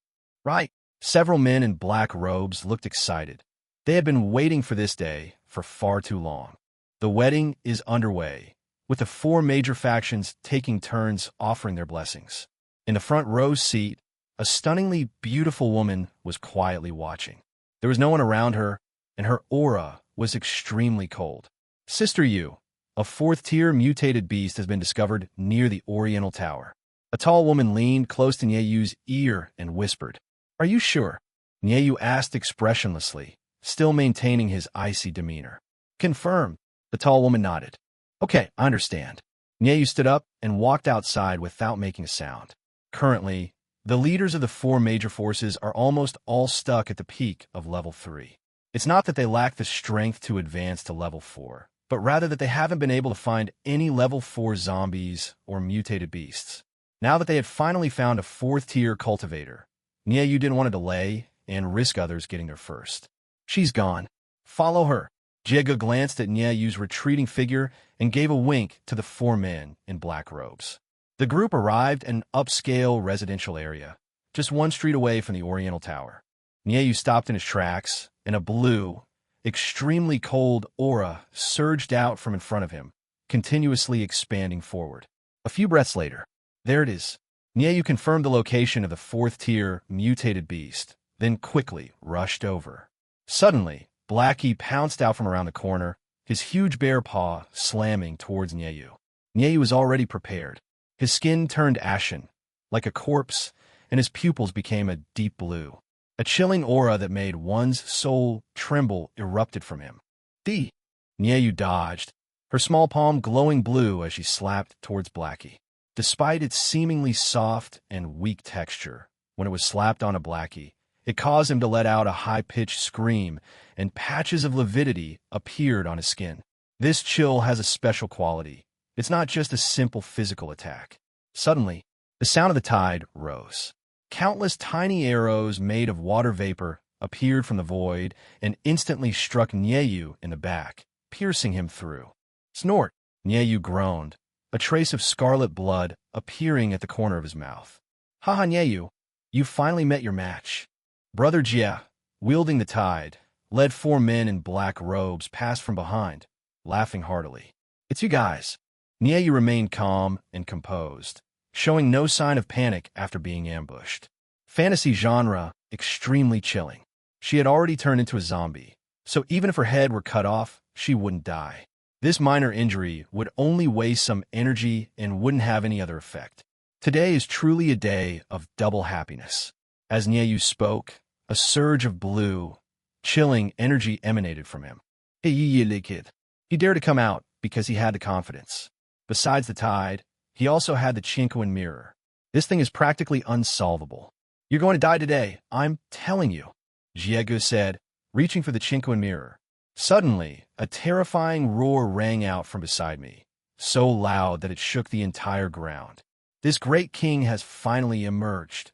Right. Several men in black robes looked excited. They had been waiting for this day for far too long. The wedding is underway, with the 4 major factions taking turns offering their blessings. In the front row seat, a stunningly beautiful woman was quietly watching. There was no one around her, and her aura was extremely cold. Sister Yu, a 4th-tier mutated beast, has been discovered near the Oriental Tower. A tall woman leaned close to Nieyu's ear and whispered. Are you sure? Nieyu asked expressionlessly, still maintaining his icy demeanor. Confirmed. The tall woman nodded. Okay, I understand. Nieyu stood up and walked outside without making a sound. Currently, the leaders of the 4 major forces are almost all stuck at the peak of level 3. It's not that they lack the strength to advance to level 4, but rather that they haven't been able to find any level 4 zombies or mutated beasts. Now that they had finally found a 4th-tier cultivator, Nieyu didn't want to delay and risk others getting there first. She's gone. Follow her. Jega glanced at Nieyu's retreating figure and gave a wink to the 4 men in black robes. The group arrived at an upscale residential area, just 1 street away from the Oriental Tower. Nieyu stopped in his tracks, and a blue, extremely cold aura surged out from in front of him, continuously expanding forward. A few breaths later, there it is. Nieyu confirmed the location of the 4th-tier mutated beast, then quickly rushed over. Suddenly, Blackie pounced out from around the corner, his huge bare paw slamming towards Nieyu. Nieyu was already prepared. His skin turned ashen, like a corpse, and his pupils became a deep blue. A chilling aura that made one's soul tremble erupted from him. Nieyu dodged, her small palm glowing blue as she slapped towards Blackie. Despite its seemingly soft and weak texture, when it was slapped onto Blackie, it caused him to let out a high-pitched scream, and patches of lividity appeared on his skin. This chill has a special quality. It's not just a simple physical attack. Suddenly, the sound of the tide rose. Countless tiny arrows made of water vapor appeared from the void and instantly struck Nieyu in the back, piercing him through. Snort! Nieyu groaned, a trace of scarlet blood appearing at the corner of his mouth. Haha, Nieyu, you finally met your match. Brother Jia, wielding the tide, led 4 men in black robes past from behind, laughing heartily. It's you guys. Nieyu remained calm and composed, showing no sign of panic after being ambushed. Fantasy genre, extremely chilling. She had already turned into a zombie, so even if her head were cut off, she wouldn't die. This minor injury would only waste some energy and wouldn't have any other effect. Today is truly a day of double happiness. As Nyeyu spoke, a surge of blue, chilling energy emanated from him. Hey, kid. He dared to come out because he had the confidence. Besides the tide, he also had the Chinkoan mirror. This thing is practically unsolvable. You're going to die today, I'm telling you, Jiegu said, reaching for the Chinkoan mirror. Suddenly, a terrifying roar rang out from beside me, so loud that it shook the entire ground. This great king has finally emerged.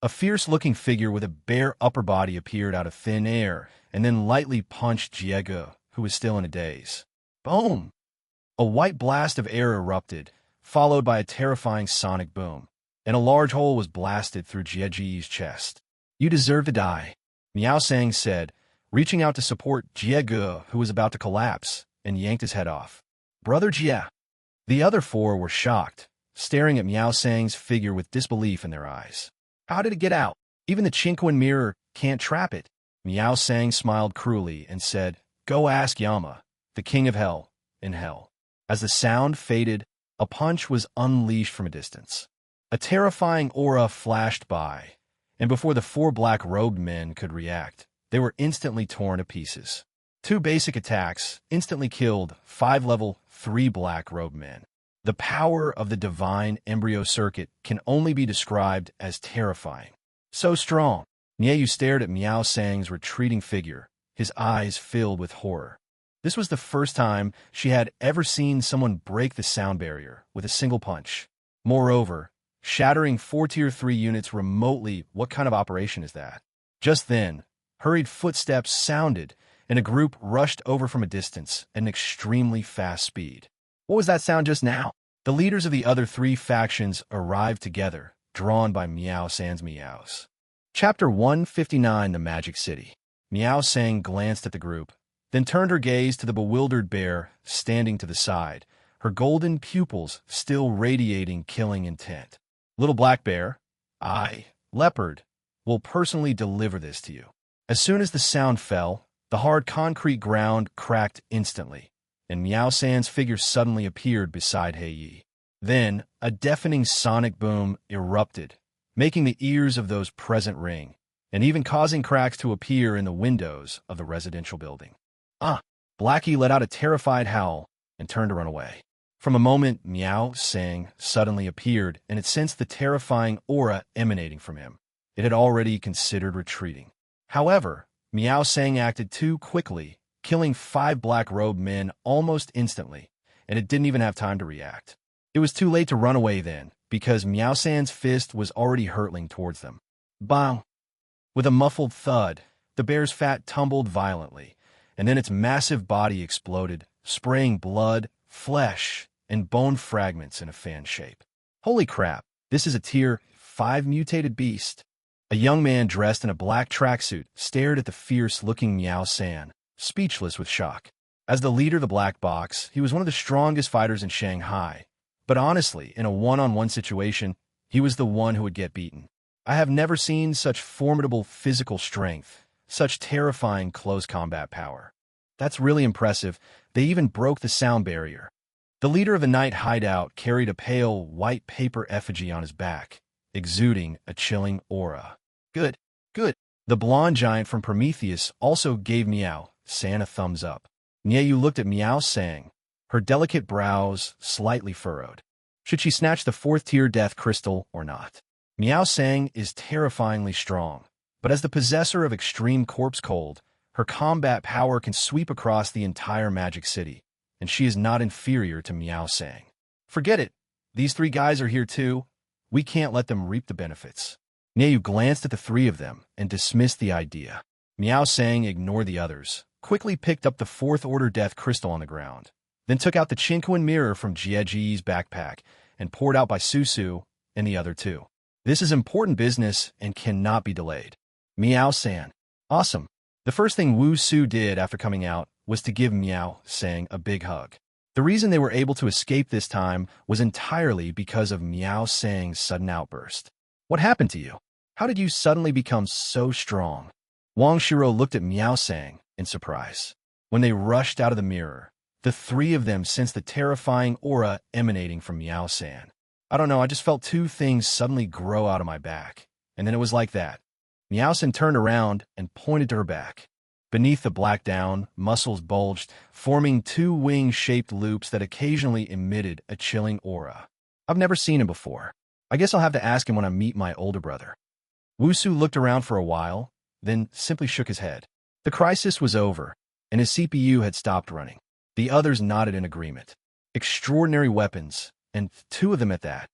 A fierce-looking figure with a bare upper body appeared out of thin air and then lightly punched Jiegu, who was still in a daze. Boom! A white blast of air erupted, followed by a terrifying sonic boom, and a large hole was blasted through Jieji's chest. You deserve to die, Miao Sang said, reaching out to support Jiegu, who was about to collapse, and yanked his head off. Brother Jie. The other four were shocked, staring at Miao Sang's figure with disbelief in their eyes. How did it get out? Even the Chinkoan mirror can't trap it. Miao Sang smiled cruelly and said, Go ask Yama, the king of hell, in hell. As the sound faded, a punch was unleashed from a distance. A terrifying aura flashed by, and before the four black-robed men could react, they were instantly torn to pieces. 2 basic attacks instantly killed 5 level 3 black-robed men. The power of the divine embryo circuit can only be described as terrifying. So strong. Nyeyu stared at Miao Sang's retreating figure, his eyes filled with horror. This was the first time she had ever seen someone break the sound barrier with a single punch. Moreover, shattering 4 Tier 3 units remotely, what kind of operation is that? Just then, hurried footsteps sounded, and a group rushed over from a distance at an extremely fast speed. What was that sound just now? The leaders of the other 3 factions arrived together, drawn by Miao Sang's meows. Chapter 159, The Magic City. Miao Sang glanced at the group, then turned her gaze to the bewildered bear standing to the side, her golden pupils still radiating killing intent. Little black bear, I, leopard, will personally deliver this to you. As soon as the sound fell, the hard concrete ground cracked instantly, and Miao San's figure suddenly appeared beside Heiyi. Then, a deafening sonic boom erupted, making the ears of those present ring, and even causing cracks to appear in the windows of the residential building. Blackie let out a terrified howl and turned to run away. From a moment, Miao Sang suddenly appeared, and it sensed the terrifying aura emanating from him. It had already considered retreating. However, Miao Sang acted too quickly, killing 5 black-robed men almost instantly, and it didn't even have time to react. It was too late to run away then, because Miao San's fist was already hurtling towards them. Bang! With a muffled thud, the bear's fat tumbled violently, and then its massive body exploded, spraying blood, flesh, and bone fragments in a fan shape. Holy crap, this is a Tier 5 mutated beast. A young man dressed in a black tracksuit stared at the fierce-looking Miao San, speechless with shock. As the leader of the Black Box, he was one of the strongest fighters in Shanghai, but honestly, in a one-on-one situation, he was the one who would get beaten. I have never seen such formidable physical strength, such terrifying close combat power. That's really impressive. They even broke the sound barrier. The leader of the night hideout carried a pale, white paper effigy on his back, exuding a chilling aura. Good, good. The blonde giant from Prometheus also gave Miao San a thumbs up. Nyeyu looked at Miao Sang, her delicate brows slightly furrowed. Should she snatch the 4th-tier death crystal or not? Miao Sang is terrifyingly strong, but as the possessor of extreme corpse cold, her combat power can sweep across the entire Magic City, and she is not inferior to Miao Sang. Forget it. These 3 guys are here too. We can't let them reap the benefits. Nyeyu glanced at the 3 of them and dismissed the idea. Miao Sang ignored the others, quickly picked up the 4th-order death crystal on the ground, then took out the Chinkoan mirror from Jieji's backpack and poured out by Susu and the other 2. This is important business and cannot be delayed. Miao San. Awesome. The first thing Wu Su did after coming out was to give Miao Sang a big hug. The reason they were able to escape this time was entirely because of Miao Sang's sudden outburst. What happened to you? How did you suddenly become so strong? Wang Shiro looked at Miao Sang in surprise. When they rushed out of the mirror, the 3 of them sensed the terrifying aura emanating from Miao San. I don't know, I just felt two things suddenly grow out of my back. And then it was like that. Meowson turned around and pointed to her back. Beneath the black down, muscles bulged, forming two wing-shaped loops that occasionally emitted a chilling aura. I've never seen him before. I guess I'll have to ask him when I meet my older brother. Wusu looked around for a while, then simply shook his head. The crisis was over, and his CPU had stopped running. The others nodded in agreement. Extraordinary weapons, and two of them at that.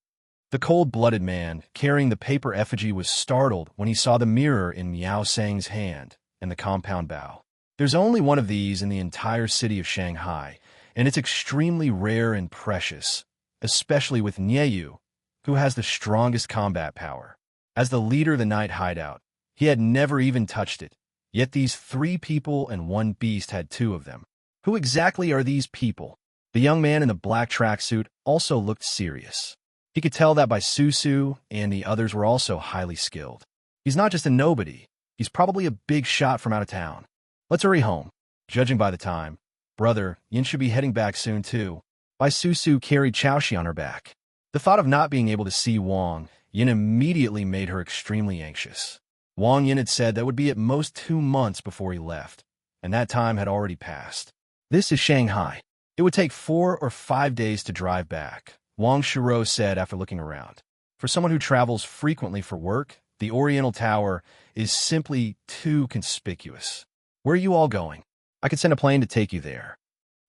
The cold-blooded man, carrying the paper effigy, was startled when he saw the mirror in Miao Sang's hand and the compound bow. There's only one of these in the entire city of Shanghai, and it's extremely rare and precious, especially with Nieyu, who has the strongest combat power. As the leader of the night hideout, he had never even touched it, yet these three people and one beast had two of them. Who exactly are these people? The young man in the black tracksuit also looked serious. He could tell that by Susu and the others were also highly skilled. He's not just a nobody, he's probably a big shot from out of town. Let's hurry home. Judging by the time, brother, Yin should be heading back soon too. Bai Susu carried Chaoshi on her back. The thought of not being able to see Wang Yin immediately made her extremely anxious. Wang Yin had said that would be at most 2 months before he left, and that time had already passed. This is Shanghai. It would take 4 or 5 days to drive back, Wang Shiro said after looking around. For someone who travels frequently for work, the Oriental Tower is simply too conspicuous. Where are you all going? I could send a plane to take you there.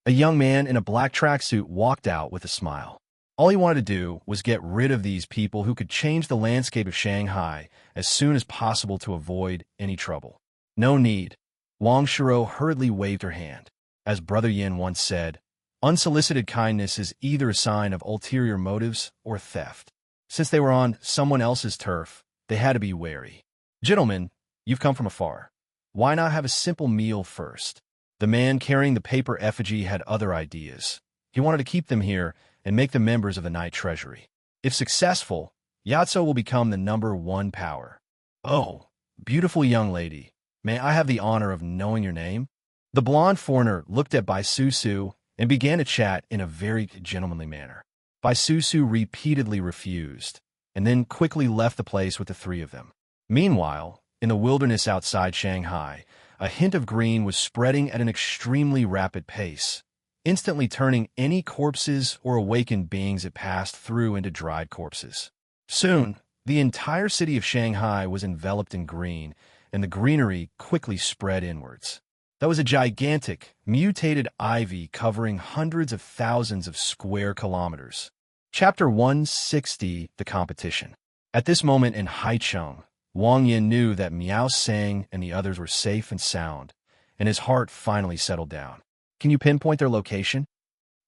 A young man in a black tracksuit walked out with a smile. All he wanted to do was get rid of these people who could change the landscape of Shanghai as soon as possible to avoid any trouble. No need. Wang Shiro hurriedly waved her hand. As Brother Yin once said, unsolicited kindness is either a sign of ulterior motives or theft. Since they were on someone else's turf, they had to be wary. Gentlemen, you've come from afar. Why not have a simple meal first? The man carrying the paper effigy had other ideas. He wanted to keep them here and make them members of the Night Treasury. If successful, Yatso will become the #1 power. Oh, beautiful young lady, may I have the honor of knowing your name? The blonde foreigner looked at Bai Susu and began to chat in a very gentlemanly manner. Bai Susu repeatedly refused, and then quickly left the place with the three of them. Meanwhile, in the wilderness outside Shanghai, a hint of green was spreading at an extremely rapid pace, instantly turning any corpses or awakened beings it passed through into dried corpses. Soon, the entire city of Shanghai was enveloped in green, and the greenery quickly spread inwards. That was a gigantic, mutated ivy covering hundreds of thousands of square kilometers. Chapter 160, The Competition. At this moment in Haicheng, Wang Yin knew that Miao Sang and the others were safe and sound, and his heart finally settled down. Can you pinpoint their location?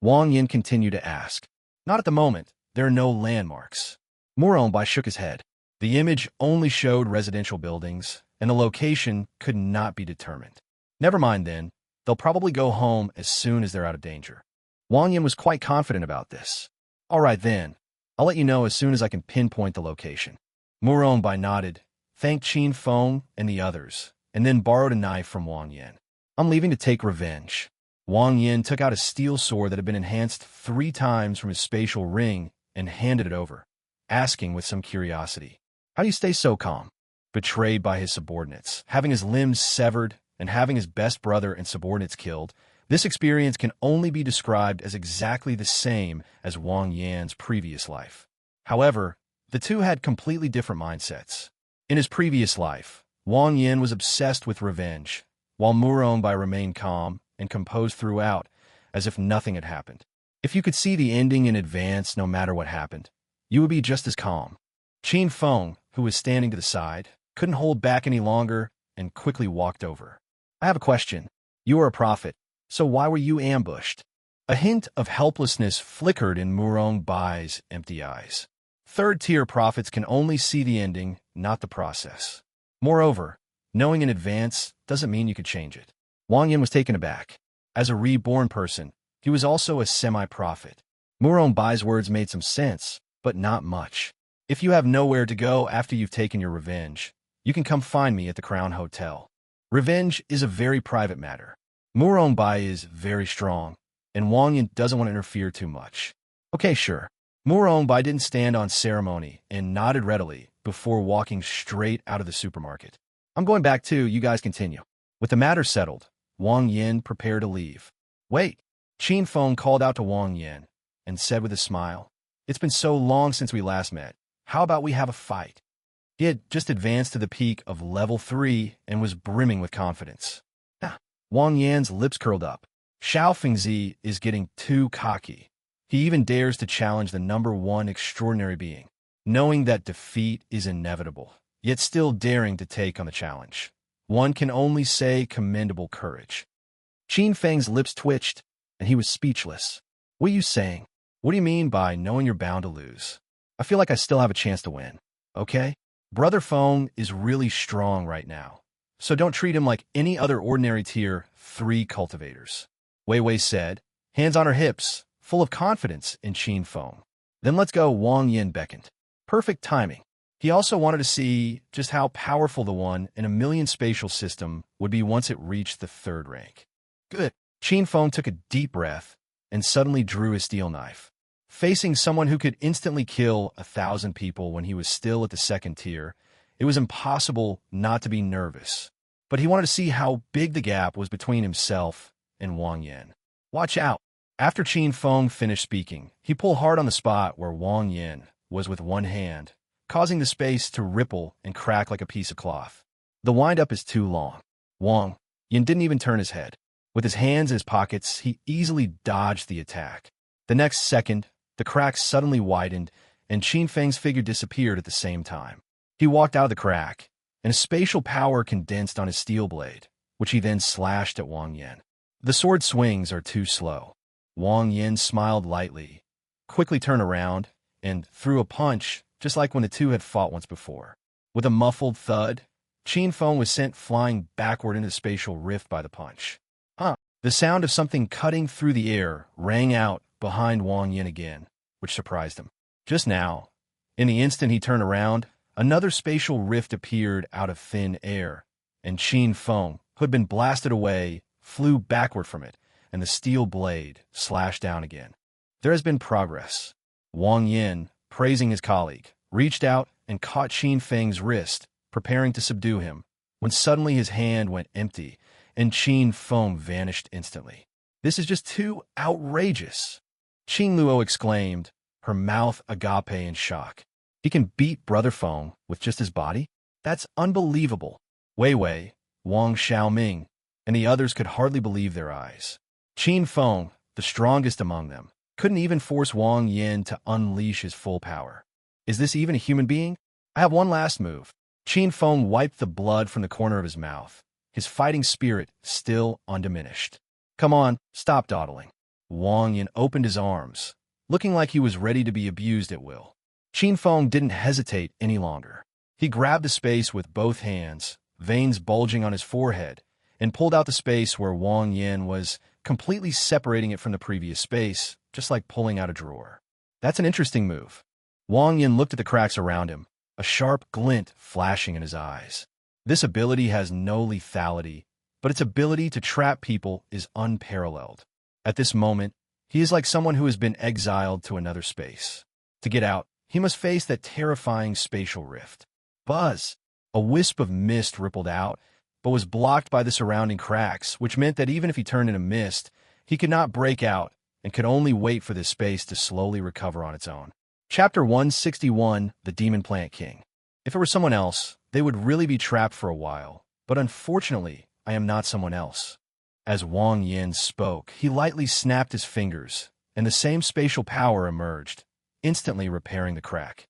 Wang Yin continued to ask. Not at the moment. There are no landmarks. Muronbai shook his head. The image only showed residential buildings, and the location could not be determined. Never mind then. They'll probably go home as soon as they're out of danger. Wang Yin was quite confident about this. All right then. I'll let you know as soon as I can pinpoint the location. Muronbai nodded, thanked Qin Feng and the others, and then borrowed a knife from Wang Yin. I'm leaving to take revenge. Wang Yin took out a steel sword that had been enhanced 3 times from his spatial ring and handed it over, asking with some curiosity, how do you stay so calm? Betrayed by his subordinates, having his limbs severed, and having his best brother and subordinates killed, this experience can only be described as exactly the same as Wang Yan's previous life. However, the two had completely different mindsets. In his previous life, Wang Yin was obsessed with revenge, while Muronbai remained calm and composed throughout, as if nothing had happened. If you could see the ending in advance no matter what happened, you would be just as calm. Qin Feng, who was standing to the side, couldn't hold back any longer and quickly walked over. I have a question. You are a prophet, so why were you ambushed? A hint of helplessness flickered in Murongbai's empty eyes. Third-tier prophets can only see the ending, not the process. Moreover, knowing in advance doesn't mean you could change it. Wang Yin was taken aback. As a reborn person, he was also a semi-prophet. Murongbai's words made some sense, but not much. If you have nowhere to go after you've taken your revenge, you can come find me at the Crown Hotel. Revenge is a very private matter. Muronbai is very strong, and Wang Yin doesn't want to interfere too much. Okay, sure. Murong didn't stand on ceremony and nodded readily before walking straight out of the supermarket. I'm going back too, you guys continue. With the matter settled, Wang Yin prepared to leave. Wait, Qin Feng called out to Wang Yin and said with a smile, it's been so long since we last met. How about we have a fight? He had just advanced to the peak of level 3 and was brimming with confidence. Wang Yan's lips curled up. Xiao Fengzi is getting too cocky. He even dares to challenge the #1 extraordinary being, knowing that defeat is inevitable, yet still daring to take on the challenge. One can only say commendable courage. Qin Feng's lips twitched, and he was speechless. What are you saying? What do you mean by knowing you're bound to lose? I feel like I still have a chance to win, okay? Brother Feng is really strong right now, so don't treat him like any other ordinary tier 3 cultivators. Wei Wei said, hands on her hips, full of confidence in Qin Feng. Then let's go, Wang Yin beckoned. Perfect timing. He also wanted to see just how powerful the one in a million spatial system would be once it reached the 3rd rank. Good. Qin Feng took a deep breath and suddenly drew his steel knife. Facing someone who could instantly kill 1,000 people when he was still at the 2nd tier, it was impossible not to be nervous. But he wanted to see how big the gap was between himself and Wang Yin. Watch out. After Qin Feng finished speaking, he pulled hard on the spot where Wang Yin was with one hand, causing the space to ripple and crack like a piece of cloth. The wind-up is too long. Wang Yin didn't even turn his head. With his hands in his pockets, he easily dodged the attack. The next second, the crack suddenly widened, and Qin Feng's figure disappeared at the same time. He walked out of the crack, and a spatial power condensed on his steel blade, which he then slashed at Wang Yin. The sword swings are too slow. Wang Yin smiled lightly, quickly turned around, and threw a punch, just like when the two had fought once before. With a muffled thud, Qin Feng was sent flying backward into the spatial rift by the punch. The sound of something cutting through the air rang out behind Wang Yin again, which surprised him. Just now, in the instant he turned around, another spatial rift appeared out of thin air, and Qin Feng, who had been blasted away, flew backward from it, and the steel blade slashed down again. There has been progress. Wang Yin, praising his colleague, reached out and caught Qin Feng's wrist, preparing to subdue him, when suddenly his hand went empty, and Qin Feng vanished instantly. This is just too outrageous. Qin Luo exclaimed, her mouth agape in shock. He can beat Brother Feng with just his body? That's unbelievable. Wei Wei, Wang Xiaoming, and the others could hardly believe their eyes. Qin Feng, the strongest among them, couldn't even force Wang Yin to unleash his full power. Is this even a human being? I have one last move. Qin Feng wiped the blood from the corner of his mouth, his fighting spirit still undiminished. Come on, stop dawdling. Wang Yin opened his arms, looking like he was ready to be abused at will. Qin Feng didn't hesitate any longer. He grabbed the space with both hands, veins bulging on his forehead, and pulled out the space where Wang Yin was, completely separating it from the previous space, just like pulling out a drawer. That's an interesting move. Wang Yin looked at the cracks around him, a sharp glint flashing in his eyes. This ability has no lethality, but its ability to trap people is unparalleled. At this moment, he is like someone who has been exiled to another space. To get out, he must face that terrifying spatial rift. Buzz! A wisp of mist rippled out, but was blocked by the surrounding cracks, which meant that even if he turned into mist, he could not break out and could only wait for this space to slowly recover on its own. Chapter 161, The Demon Plant King. If it were someone else, they would really be trapped for a while, but unfortunately, I am not someone else. As Wang Yin spoke, he lightly snapped his fingers, and the same spatial power emerged, instantly repairing the crack.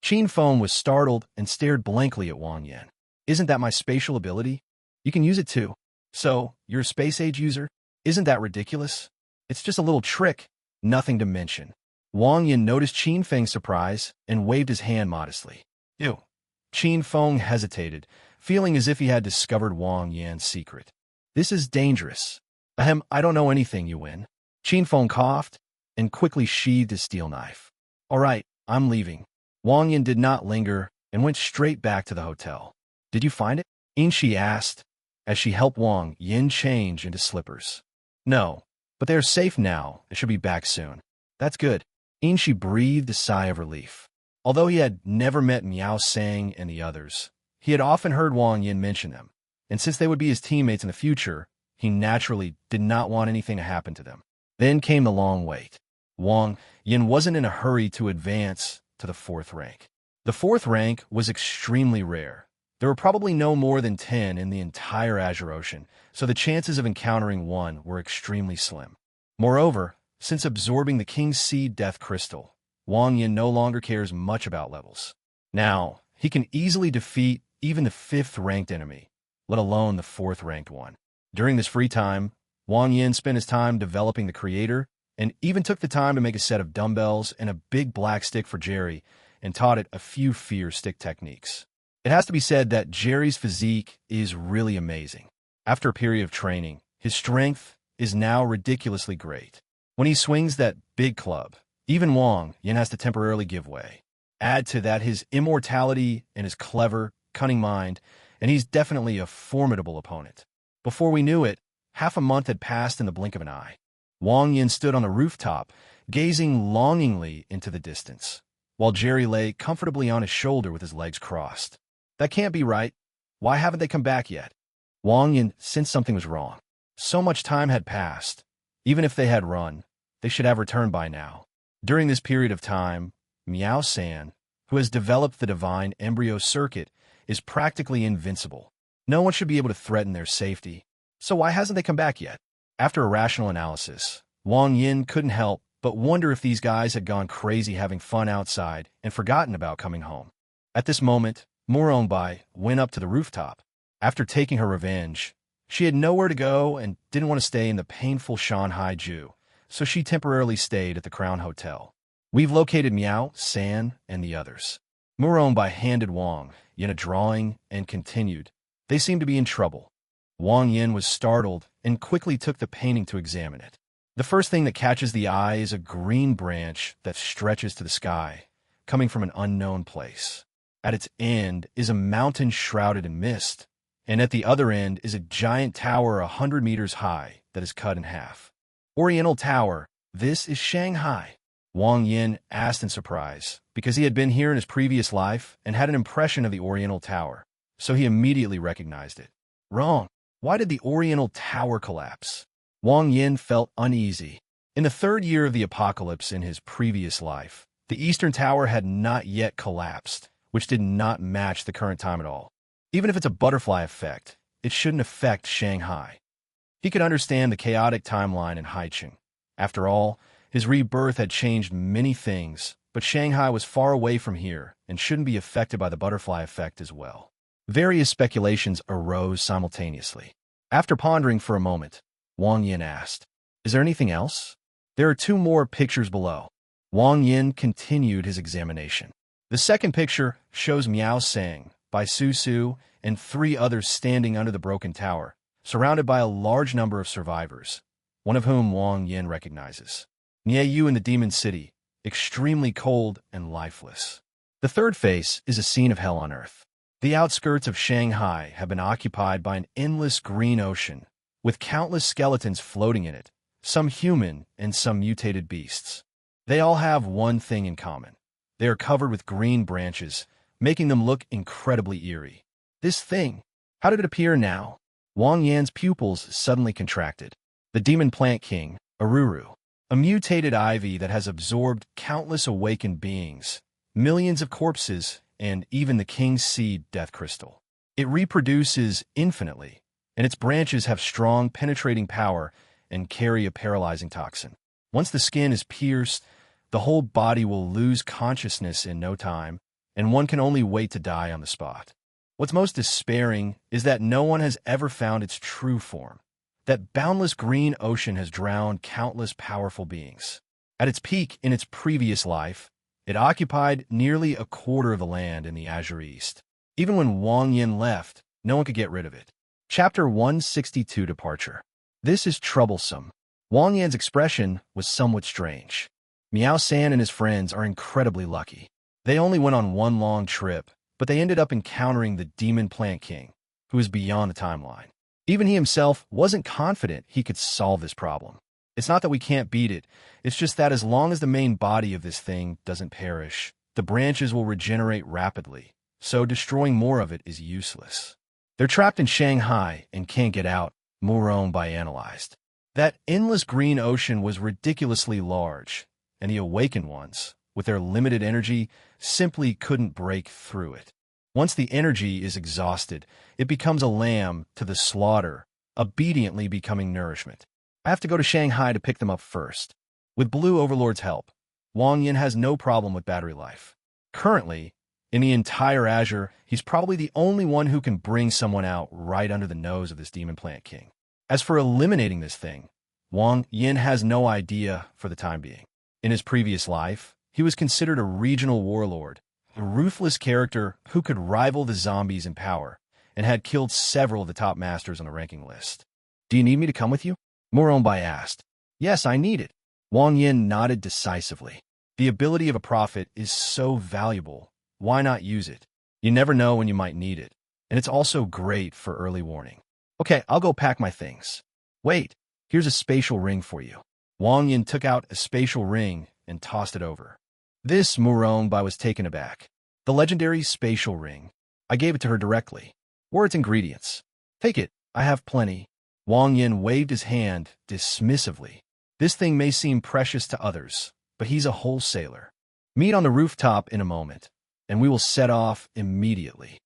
Qin Feng was startled and stared blankly at Wang Yin. Isn't that my spatial ability? You can use it too. So, you're a space age user? Isn't that ridiculous? It's just a little trick, nothing to mention. Wang Yin noticed Qin Feng's surprise and waved his hand modestly. Ew. Qin Feng hesitated, feeling as if he had discovered Wang Yin's secret. This is dangerous. Ahem, I don't know anything, you win. Qin Feng coughed and quickly sheathed his steel knife. All right, I'm leaving. Wang Yin did not linger and went straight back to the hotel. Did you find it? Inshi asked, as she helped Wang Yin change into slippers. No, but they are safe now and should be back soon. That's good. Inshi breathed a sigh of relief. Although he had never met Miao Sang and the others, he had often heard Wang Yin mention them, and since they would be his teammates in the future, he naturally did not want anything to happen to them. Then came the long wait. Wang Yin wasn't in a hurry to advance to the fourth rank. The fourth rank was extremely rare. There were probably no more than 10 in the entire Azure Ocean, so the chances of encountering one were extremely slim. Moreover, since absorbing the King's Seed Death Crystal, Wang Yin no longer cares much about levels. Now, he can easily defeat even the 5th-ranked enemy, let alone the 4th-ranked one. During this free time, Wang Yin spent his time developing the creator and even took the time to make a set of dumbbells and a big black stick for Jerry and taught it a few fear stick techniques. It has to be said that Jerry's physique is really amazing. After a period of training, his strength is now ridiculously great. When he swings that big club, even Wang Yin has to temporarily give way. Add to that his immortality and his clever, cunning mind, and he's definitely a formidable opponent. Before we knew it, half a month had passed in the blink of an eye. Wang Yin stood on the rooftop, gazing longingly into the distance, while Jerry lay comfortably on his shoulder with his legs crossed. That can't be right. Why haven't they come back yet? Wang Yin sensed something was wrong. So much time had passed. Even if they had run, they should have returned by now. During this period of time, Miao San, who has developed the divine embryo circuit, is practically invincible. No one should be able to threaten their safety. So why hasn't they come back yet? After a rational analysis, Wang Yin couldn't help but wonder if these guys had gone crazy having fun outside and forgotten about coming home. At this moment, Moronbai went up to the rooftop. After taking her revenge, she had nowhere to go and didn't want to stay in the painful Shanghai Ju, so she temporarily stayed at the Crown Hotel. We've located Miao, San, and the others. Moronbai handed Wang Yin a drawing and continued. They seem to be in trouble. Wang Yin was startled and quickly took the painting to examine it. The first thing that catches the eye is a green branch that stretches to the sky, coming from an unknown place. At its end is a mountain shrouded in mist, and at the other end is a giant tower 100 meters high that is cut in half. Oriental Tower, this is Shanghai. Wang Yin asked in surprise, because he had been here in his previous life and had an impression of the Oriental Tower, so he immediately recognized it. Wrong. Why did the Oriental Tower collapse? Wang Yin felt uneasy. In the 3rd year of the apocalypse in his previous life, the Eastern Tower had not yet collapsed, which did not match the current time at all. Even if it's a butterfly effect, it shouldn't affect Shanghai. He could understand the chaotic timeline in Haicheng. After all, his rebirth had changed many things, but Shanghai was far away from here and shouldn't be affected by the butterfly effect as well. Various speculations arose simultaneously. After pondering for a moment, Wang Yin asked, "Is there anything else?" There are 2 more pictures below. Wang Yin continued his examination. The second picture shows Miao Sang, by Su Su, and 3 others standing under the broken tower, surrounded by a large number of survivors, one of whom Wang Yin recognizes. Nieyu in the Demon City, extremely cold and lifeless. The third face is a scene of hell on earth. The outskirts of Shanghai have been occupied by an endless green ocean, with countless skeletons floating in it, some human and some mutated beasts. They all have one thing in common. They are covered with green branches, making them look incredibly eerie. This thing, how did it appear now? Wang Yan's pupils suddenly contracted. The Demon Plant King, Aruru, a mutated ivy that has absorbed countless awakened beings, millions of corpses, and even the King's Seed Death Crystal. It reproduces infinitely, and its branches have strong penetrating power and carry a paralyzing toxin. Once the skin is pierced, the whole body will lose consciousness in no time, and one can only wait to die on the spot. What's most despairing is that no one has ever found its true form. That boundless green ocean has drowned countless powerful beings. At its peak in its previous life, it occupied nearly a quarter of the land in the Azure East. Even when Wang Yin left, no one could get rid of it. Chapter 162 Departure. This is troublesome. Wang Yan's expression was somewhat strange. Miao San and his friends are incredibly lucky. They only went on one long trip, but they ended up encountering the Demon Plant King, who is beyond the timeline. Even he himself wasn't confident he could solve this problem. It's not that we can't beat it, it's just that as long as the main body of this thing doesn't perish, the branches will regenerate rapidly, so destroying more of it is useless. They're trapped in Shanghai and can't get out, Muronbai analyzed. That endless green ocean was ridiculously large, and the awakened ones, with their limited energy, simply couldn't break through it. Once the energy is exhausted, it becomes a lamb to the slaughter, obediently becoming nourishment. I have to go to Shanghai to pick them up first. With Blue Overlord's help, Wang Yin has no problem with battery life. Currently, in the entire Azure, he's probably the only one who can bring someone out right under the nose of this Demon Plant King. As for eliminating this thing, Wang Yin has no idea for the time being. In his previous life, he was considered a regional warlord, a ruthless character who could rival the zombies in power, and had killed several of the top masters on the ranking list. Do you need me to come with you? Muronbai asked. Yes, I need it. Wang Yin nodded decisively. The ability of a prophet is so valuable. Why not use it? You never know when you might need it, and it's also great for early warning. Okay, I'll go pack my things. Wait, here's a spatial ring for you. Wang Yin took out a spatial ring and tossed it over. This Muronbai was taken aback. The legendary spatial ring. I gave it to her directly. Or its ingredients. Take it, I have plenty. Wang Yin waved his hand dismissively. This thing may seem precious to others, but he's a wholesaler. Meet on the rooftop in a moment, and we will set off immediately.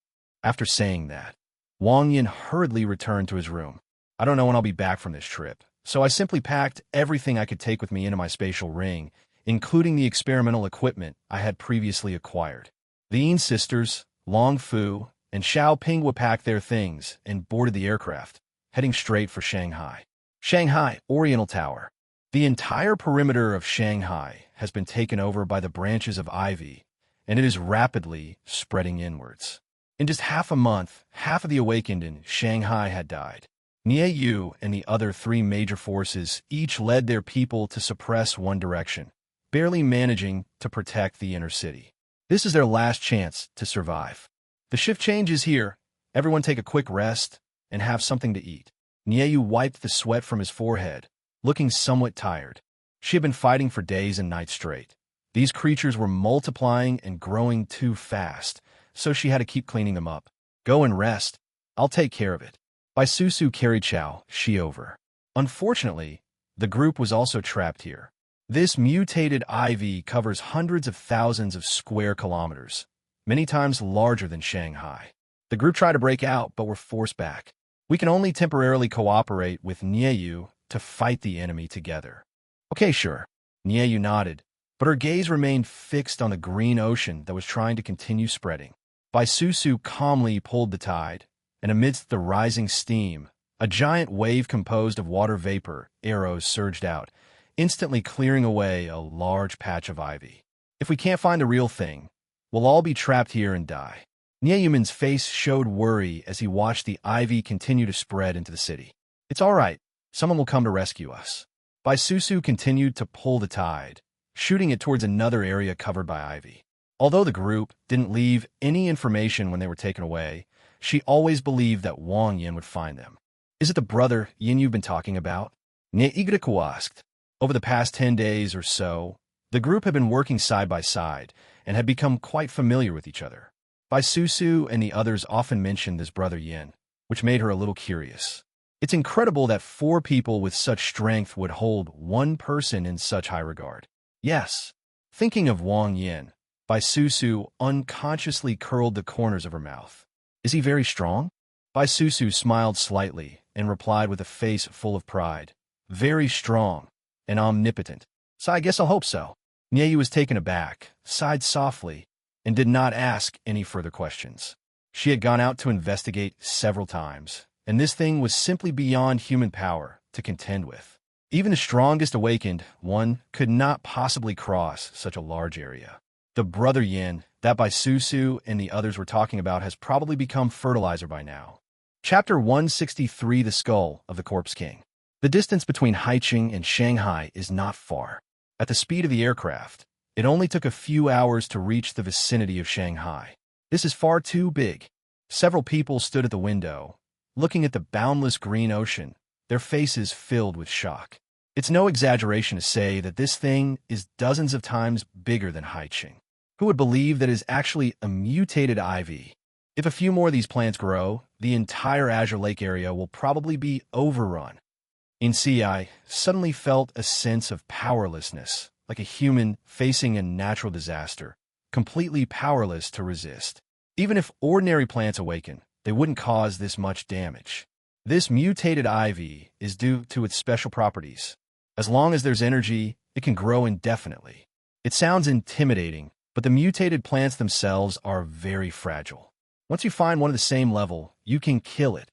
After saying that, Wang Yin hurriedly returned to his room. I don't know when I'll be back from this trip, so I simply packed everything I could take with me into my spatial ring, including the experimental equipment I had previously acquired. The Yin sisters, Long Fu, and Xiao Pingwa packed their things and boarded the aircraft, heading straight for Shanghai. Shanghai, Oriental Tower. The entire perimeter of Shanghai has been taken over by the branches of ivy, and it is rapidly spreading inwards. In just half a month, half of the awakened in Shanghai had died. Nie Yu and the other three major forces each led their people to suppress one direction, barely managing to protect the inner city. This is their last chance to survive. The shift change is here. Everyone take a quick rest and have something to eat. Nie Yu wiped the sweat from his forehead, looking somewhat tired. She had been fighting for days and nights straight. These creatures were multiplying and growing too fast, so she had to keep cleaning them up. Go and rest. I'll take care of it. By Susu carried Xiao Shi over. Unfortunately, the group was also trapped here. This mutated ivy covers hundreds of thousands of square kilometers, many times larger than Shanghai. The group tried to break out, but were forced back. We can only temporarily cooperate with Nie Yu to fight the enemy together. Okay, sure. Nie Yu nodded, but her gaze remained fixed on the green ocean that was trying to continue spreading. Bai Susu calmly pulled the tide, and amidst the rising steam, a giant wave composed of water vapor arrows surged out, instantly clearing away a large patch of ivy. If we can't find the real thing, we'll all be trapped here and die. Nie Yuman's face showed worry as he watched the ivy continue to spread into the city. It's all right. Someone will come to rescue us. Bai Susu continued to pull the tide, shooting it towards another area covered by ivy. Although the group didn't leave any information when they were taken away, she always believed that Wang Yin would find them. Is it the brother Yin you've been talking about? Nie Igaraku asked. Over the past 10 days or so, the group had been working side by side and had become quite familiar with each other. Bai Susu and the others often mentioned this brother Yin, which made her a little curious. It's incredible that 4 people with such strength would hold one person in such high regard. Yes. Thinking of Wang Yin, Bai Susu unconsciously curled the corners of her mouth. Is he very strong? Bai Susu smiled slightly and replied with a face full of pride. Very strong and omnipotent. So I guess I'll hope so. Nie Yu was taken aback, sighed softly, and did not ask any further questions. She had gone out to investigate several times, and this thing was simply beyond human power to contend with. Even the strongest awakened one could not possibly cross such a large area. The brother Yin that Bai Susu and the others were talking about has probably become fertilizer by now. Chapter 163, The Skull of the Corpse King. The distance between Haicheng and Shanghai is not far. At the speed of the aircraft, it only took a few hours to reach the vicinity of Shanghai. This is far too big. Several people stood at the window, looking at the boundless green ocean, their faces filled with shock. It's no exaggeration to say that this thing is dozens of times bigger than Haiqing. Who would believe that it is actually a mutated ivy? If a few more of these plants grow, the entire Azure Lake area will probably be overrun. In CI, suddenly felt a sense of powerlessness, like a human facing a natural disaster, completely powerless to resist. Even if ordinary plants awaken, they wouldn't cause this much damage. This mutated ivy is due to its special properties. As long as there's energy, it can grow indefinitely. It sounds intimidating, but the mutated plants themselves are very fragile. Once you find one of the same level, you can kill it.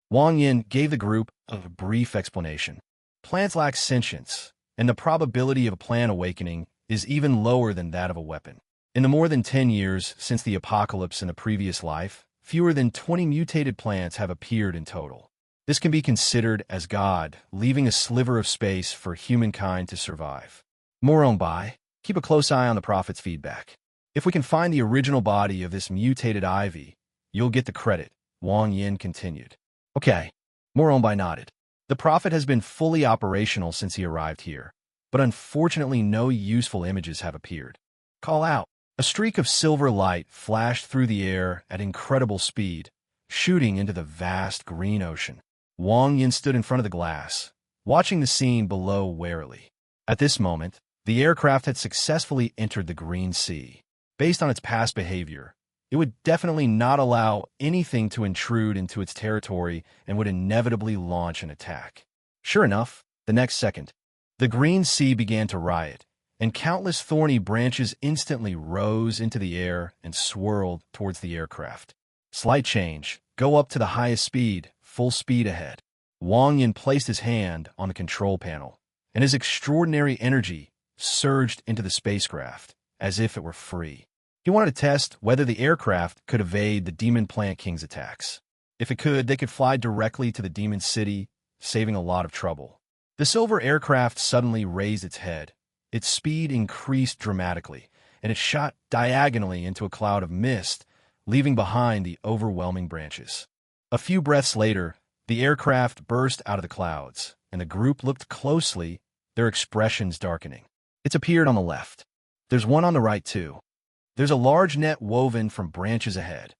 Wang Yin gave the group a brief explanation. Plants lack sentience, and the probability of a plant awakening is even lower than that of a weapon. In the more than 10 years since the apocalypse in a previous life, fewer than 20 mutated plants have appeared in total. This can be considered as God, leaving a sliver of space for humankind to survive. More on by. Keep a close eye on the Prophet's feedback. If we can find the original body of this mutated ivy, you'll get the credit, Wang Yin continued. Okay, Morombai nodded. The Prophet has been fully operational since he arrived here, but unfortunately no useful images have appeared. Call out. A streak of silver light flashed through the air at incredible speed, shooting into the vast green ocean. Wang Yin stood in front of the glass, watching the scene below warily. At this moment, the aircraft had successfully entered the Green Sea. Based on its past behavior, it would definitely not allow anything to intrude into its territory and would inevitably launch an attack. Sure enough, the next second, the Green Sea began to riot, and countless thorny branches instantly rose into the air and swirled towards the aircraft. Slight change. Go up to the highest speed, full speed ahead. Wang Yin placed his hand on the control panel, and his extraordinary energy surged into the spacecraft, as if it were free. He wanted to test whether the aircraft could evade the Demon Plant King's attacks. If it could, they could fly directly to the Demon City, saving a lot of trouble. The silver aircraft suddenly raised its head. Its speed increased dramatically, and it shot diagonally into a cloud of mist, leaving behind the overwhelming branches. A few breaths later, the aircraft burst out of the clouds, and the group looked closely, their expressions darkening. It's appeared on the left. There's one on the right, too. There's a large net woven from branches ahead.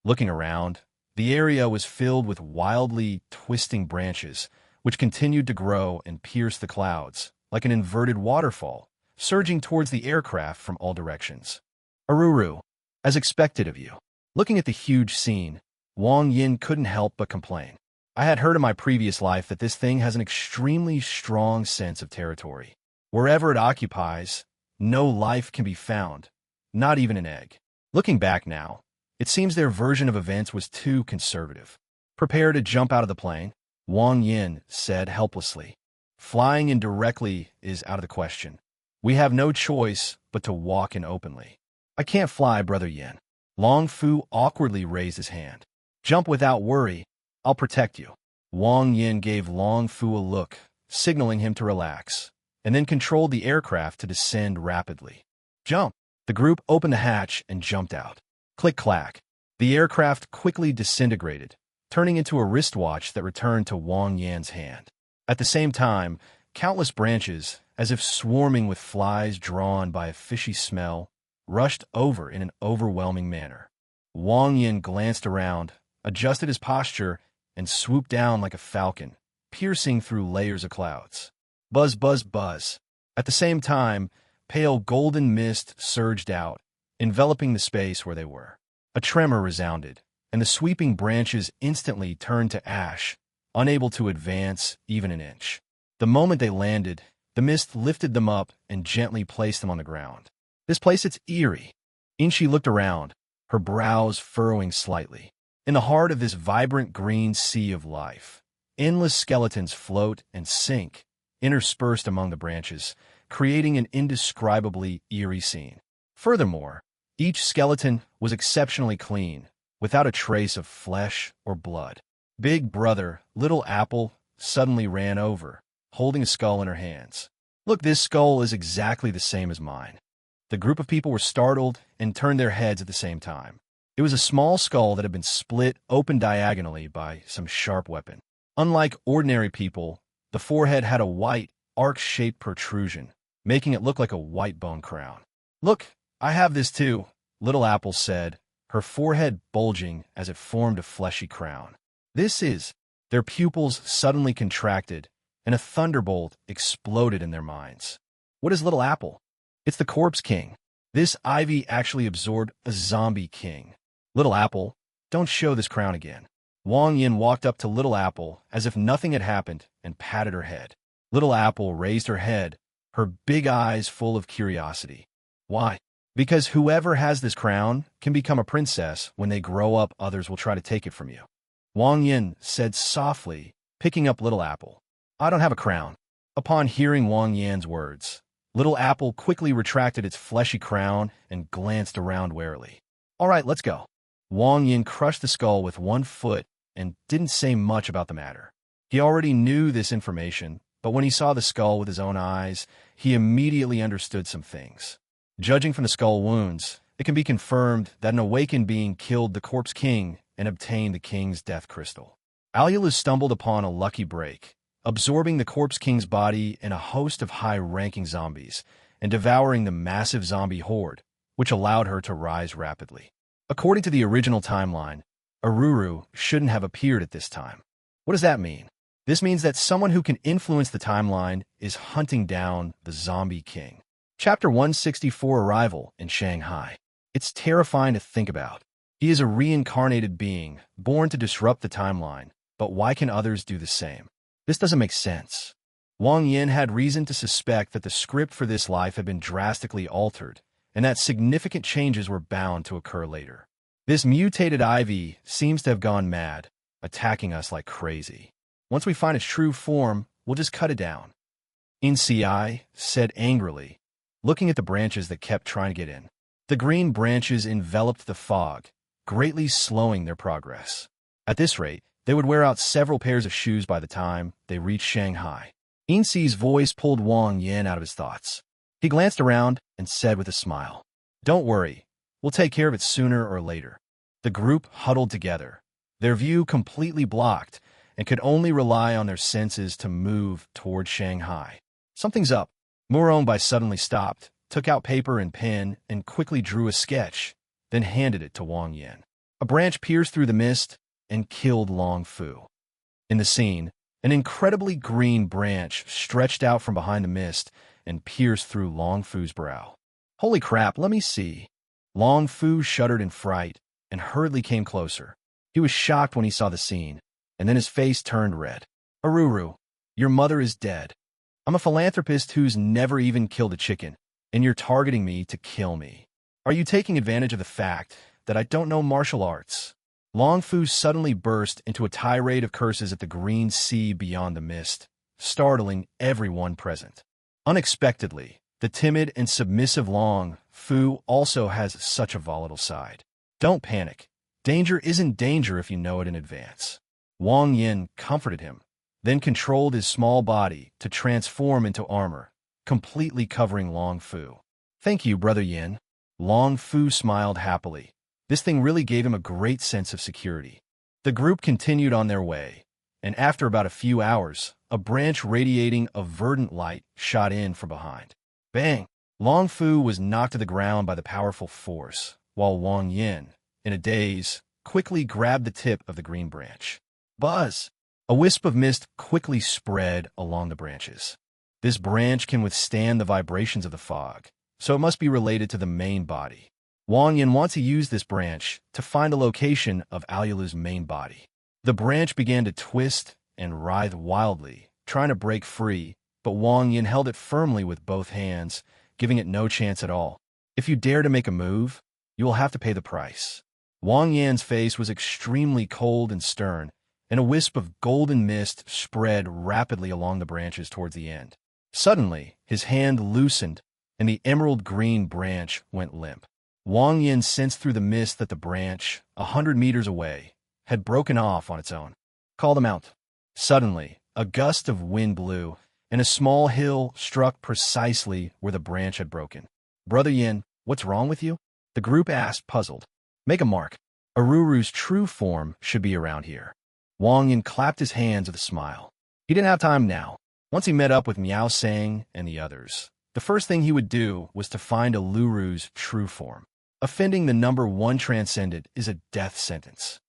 Looking around, the area was filled with wildly twisting branches, which continued to grow and pierce the clouds, like an inverted waterfall, surging towards the aircraft from all directions. Aruru, as expected of you. Looking at the huge scene, Wang Yin couldn't help but complain. I had heard in my previous life that this thing has an extremely strong sense of territory. Wherever it occupies, no life can be found, not even an egg. Looking back now, it seems their version of events was too conservative. Prepare to jump out of the plane, Wang Yin said helplessly. Flying in directly is out of the question. We have no choice but to walk in openly. I can't fly, Brother Yin. Long Fu awkwardly raised his hand. Jump without worry. I'll protect you. Wang Yin gave Long Fu a look, signaling him to relax, and then controlled the aircraft to descend rapidly. Jump! The group opened the hatch and jumped out. Click-clack. The aircraft quickly disintegrated, turning into a wristwatch that returned to Wang Yan's hand. At the same time, countless branches, as if swarming with flies drawn by a fishy smell, rushed over in an overwhelming manner. Wang Yin glanced around, adjusted his posture, and swooped down like a falcon, piercing through layers of clouds. Buzz, buzz, buzz. At the same time, pale golden mist surged out, enveloping the space where they were. A tremor resounded, and the sweeping branches instantly turned to ash, unable to advance even an inch. The moment they landed, the mist lifted them up and gently placed them on the ground. This place, it's eerie. Inchi looked around, her brows furrowing slightly. In the heart of this vibrant green sea of life, endless skeletons float and sink, interspersed among the branches, creating an indescribably eerie scene. Furthermore, each skeleton was exceptionally clean, without a trace of flesh or blood. Big Brother, Little Apple, suddenly ran over, holding a skull in her hands. Look, this skull is exactly the same as mine. The group of people were startled and turned their heads at the same time. It was a small skull that had been split open diagonally by some sharp weapon. Unlike ordinary people, the forehead had a white, arc-shaped protrusion, making it look like a white bone crown. "Look, I have this too," Little Apple said, her forehead bulging as it formed a fleshy crown. "This is—" Their pupils suddenly contracted, and a thunderbolt exploded in their minds. "What is Little Apple?" "It's the Corpse King. This ivy actually absorbed a zombie king." "Little Apple, don't show this crown again." Wang Yin walked up to Little Apple as if nothing had happened and patted her head. Little Apple raised her head, her big eyes full of curiosity. "Why?" "Because whoever has this crown can become a princess. When they grow up, others will try to take it from you," Wang Yin said softly, picking up Little Apple. "I don't have a crown." Upon hearing Wang Yan's words, Little Apple quickly retracted its fleshy crown and glanced around warily. "All right, let's go." Wang Yin crushed the skull with one foot and didn't say much about the matter. He already knew this information, but when he saw the skull with his own eyes, he immediately understood some things. Judging from the skull wounds, it can be confirmed that an awakened being killed the Corpse King and obtained the King's Death Crystal. Aulus stumbled upon a lucky break, absorbing the Corpse King's body and a host of high-ranking zombies, and devouring the massive zombie horde, which allowed her to rise rapidly. According to the original timeline, Aruru shouldn't have appeared at this time. What does that mean? This means that someone who can influence the timeline is hunting down the Zombie King. Chapter 164: Arrival in Shanghai. It's terrifying to think about. He is a reincarnated being, born to disrupt the timeline, but why can others do the same? This doesn't make sense. Wang Yin had reason to suspect that the script for this life had been drastically altered, and that significant changes were bound to occur later. This mutated ivy seems to have gone mad, attacking us like crazy. Once we find its true form, we'll just cut it down. Inci said angrily, looking at the branches that kept trying to get in. The green branches enveloped the fog, greatly slowing their progress. At this rate, they would wear out several pairs of shoes by the time they reached Shanghai. Inci's voice pulled Wang Yin out of his thoughts. He glanced around and said with a smile, "Don't worry, we'll take care of it sooner or later." The group huddled together, their view completely blocked, and could only rely on their senses to move toward Shanghai. "Something's up." Muronbai suddenly stopped, took out paper and pen, and quickly drew a sketch, then handed it to Wang Yin. A branch pierced through the mist and killed Long Fu. In the scene, an incredibly green branch stretched out from behind the mist and pierced through Long Fu's brow. "Holy crap, let me see." Long Fu shuddered in fright and hurriedly came closer. He was shocked when he saw the scene, and then his face turned red. "Aruru, your mother is dead. I'm a philanthropist who's never even killed a chicken, and you're targeting me to kill me. Are you taking advantage of the fact that I don't know martial arts?" Long Fu suddenly burst into a tirade of curses at the green sea beyond the mist, startling everyone present. Unexpectedly, the timid and submissive Long Fu also has such a volatile side. "Don't panic. Danger isn't danger if you know it in advance." Wang Yin comforted him, then controlled his small body to transform into armor, completely covering Long Fu. "Thank you, Brother Yin." Long Fu smiled happily. This thing really gave him a great sense of security. The group continued on their way, and after about a few hours, a branch radiating a verdant light shot in from behind. Bang! Long Fu was knocked to the ground by the powerful force, while Wang Yin, in a daze, quickly grabbed the tip of the green branch. Buzz! A wisp of mist quickly spread along the branches. This branch can withstand the vibrations of the fog, so it must be related to the main body. Wang Yin wants to use this branch to find the location of Aulus' main body. The branch began to twist and writhe wildly, trying to break free, but Wang Yin held it firmly with both hands, giving it no chance at all. "If you dare to make a move, you will have to pay the price." Wang Yan's face was extremely cold and stern, and a wisp of golden mist spread rapidly along the branches towards the end. Suddenly, his hand loosened, and the emerald green branch went limp. Wang Yin sensed through the mist that the branch, 100 meters away, had broken off on its own. "Call them out." Suddenly, a gust of wind blew, and a small hill struck precisely where the branch had broken. "Brother Yin, what's wrong with you?" the group asked, puzzled. "Make a mark. Aruru's true form should be around here." Wang Yin clapped his hands with a smile. He didn't have time now. Once he met up with Miao Sang and the others, the first thing he would do was to find a Luru's true form. Offending the number one transcendent is a death sentence.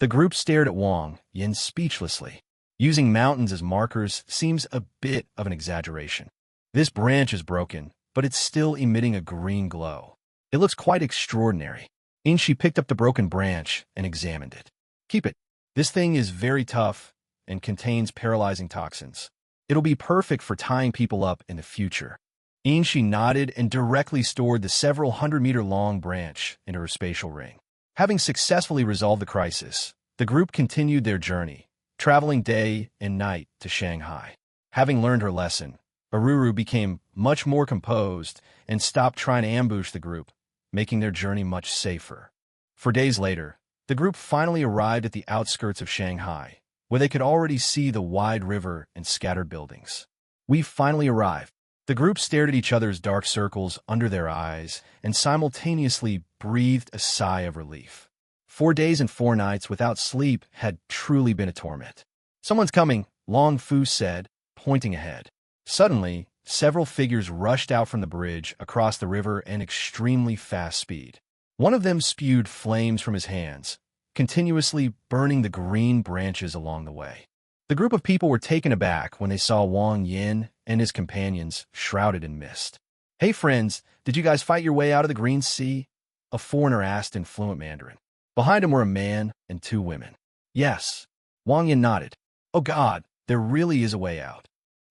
The group stared at Wang Yin speechlessly. Using mountains as markers seems a bit of an exaggeration. This branch is broken, but it's still emitting a green glow. It looks quite extraordinary. Inshi picked up the broken branch and examined it. Keep it. This thing is very tough and contains paralyzing toxins. It'll be perfect for tying people up in the future. Inshi nodded and directly stored the several hundred-meter-long branch into her spatial ring. Having successfully resolved the crisis, the group continued their journey, traveling day and night to Shanghai. Having learned her lesson, Aruru became much more composed and stopped trying to ambush the group, making their journey much safer. 4 days later, the group finally arrived at the outskirts of Shanghai, where they could already see the wide river and scattered buildings. "We've finally arrived." The group stared at each other's dark circles under their eyes and simultaneously breathed a sigh of relief. 4 days and 4 nights without sleep had truly been a torment. "Someone's coming," Long Fu said, pointing ahead. Suddenly, several figures rushed out from the bridge across the river at extremely fast speed. One of them spewed flames from his hands, continuously burning the green branches along the way. The group of people were taken aback when they saw Wang Yin and his companions shrouded in mist. "Hey friends, did you guys fight your way out of the Green Sea?" a foreigner asked in fluent Mandarin. Behind him were a man and 2 women. "Yes." Wang Yin nodded. "Oh God, there really is a way out."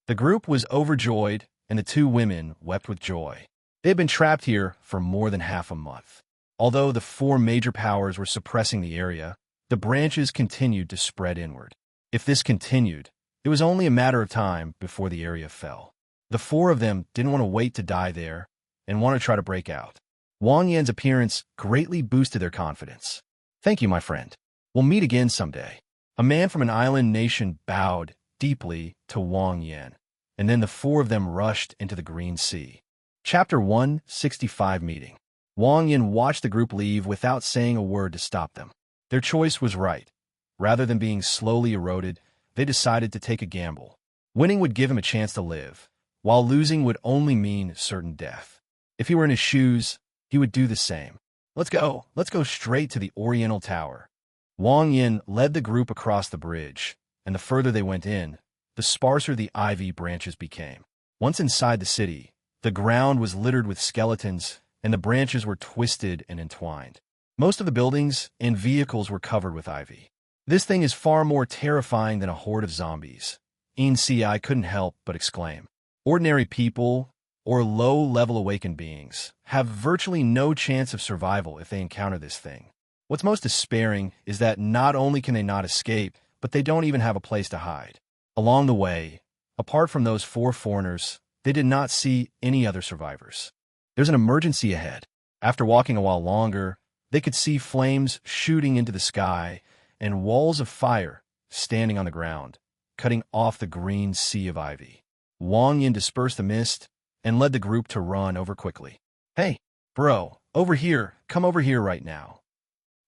The group was overjoyed, and the 2 women wept with joy. They had been trapped here for more than half a month. Although the 4 major powers were suppressing the area, the branches continued to spread inward. If this continued, it was only a matter of time before the area fell. The 4 of them didn't want to wait to die there and want to try to break out. Wang Yan's appearance greatly boosted their confidence. "Thank you, my friend. We'll meet again someday." A man from an island nation bowed deeply to Wang Yan, and then the 4 of them rushed into the Green Sea. Chapter 165 Meeting. Wang Yan watched the group leave without saying a word to stop them. Their choice was right. Rather than being slowly eroded, they decided to take a gamble. Winning would give him a chance to live, while losing would only mean certain death. If he were in his shoes, he would do the same. Let's go straight to the Oriental Tower." Wang Yin led the group across the bridge, and the further they went in, the sparser the ivy branches became. Once inside the city, the ground was littered with skeletons, and the branches were twisted and entwined. Most of the buildings and vehicles were covered with ivy. "This thing is far more terrifying than a horde of zombies," I couldn't help but exclaim. Ordinary people, or low-level awakened beings, have virtually no chance of survival if they encounter this thing. What's most despairing is that not only can they not escape, but they don't even have a place to hide. Along the way, apart from those 4 foreigners, they did not see any other survivors. There's an emergency ahead. After walking a while longer, they could see flames shooting into the sky and walls of fire standing on the ground, cutting off the green sea of ivy. Wang Yin dispersed the mist and led the group to run over quickly. "Hey, bro, over here, come over here right now."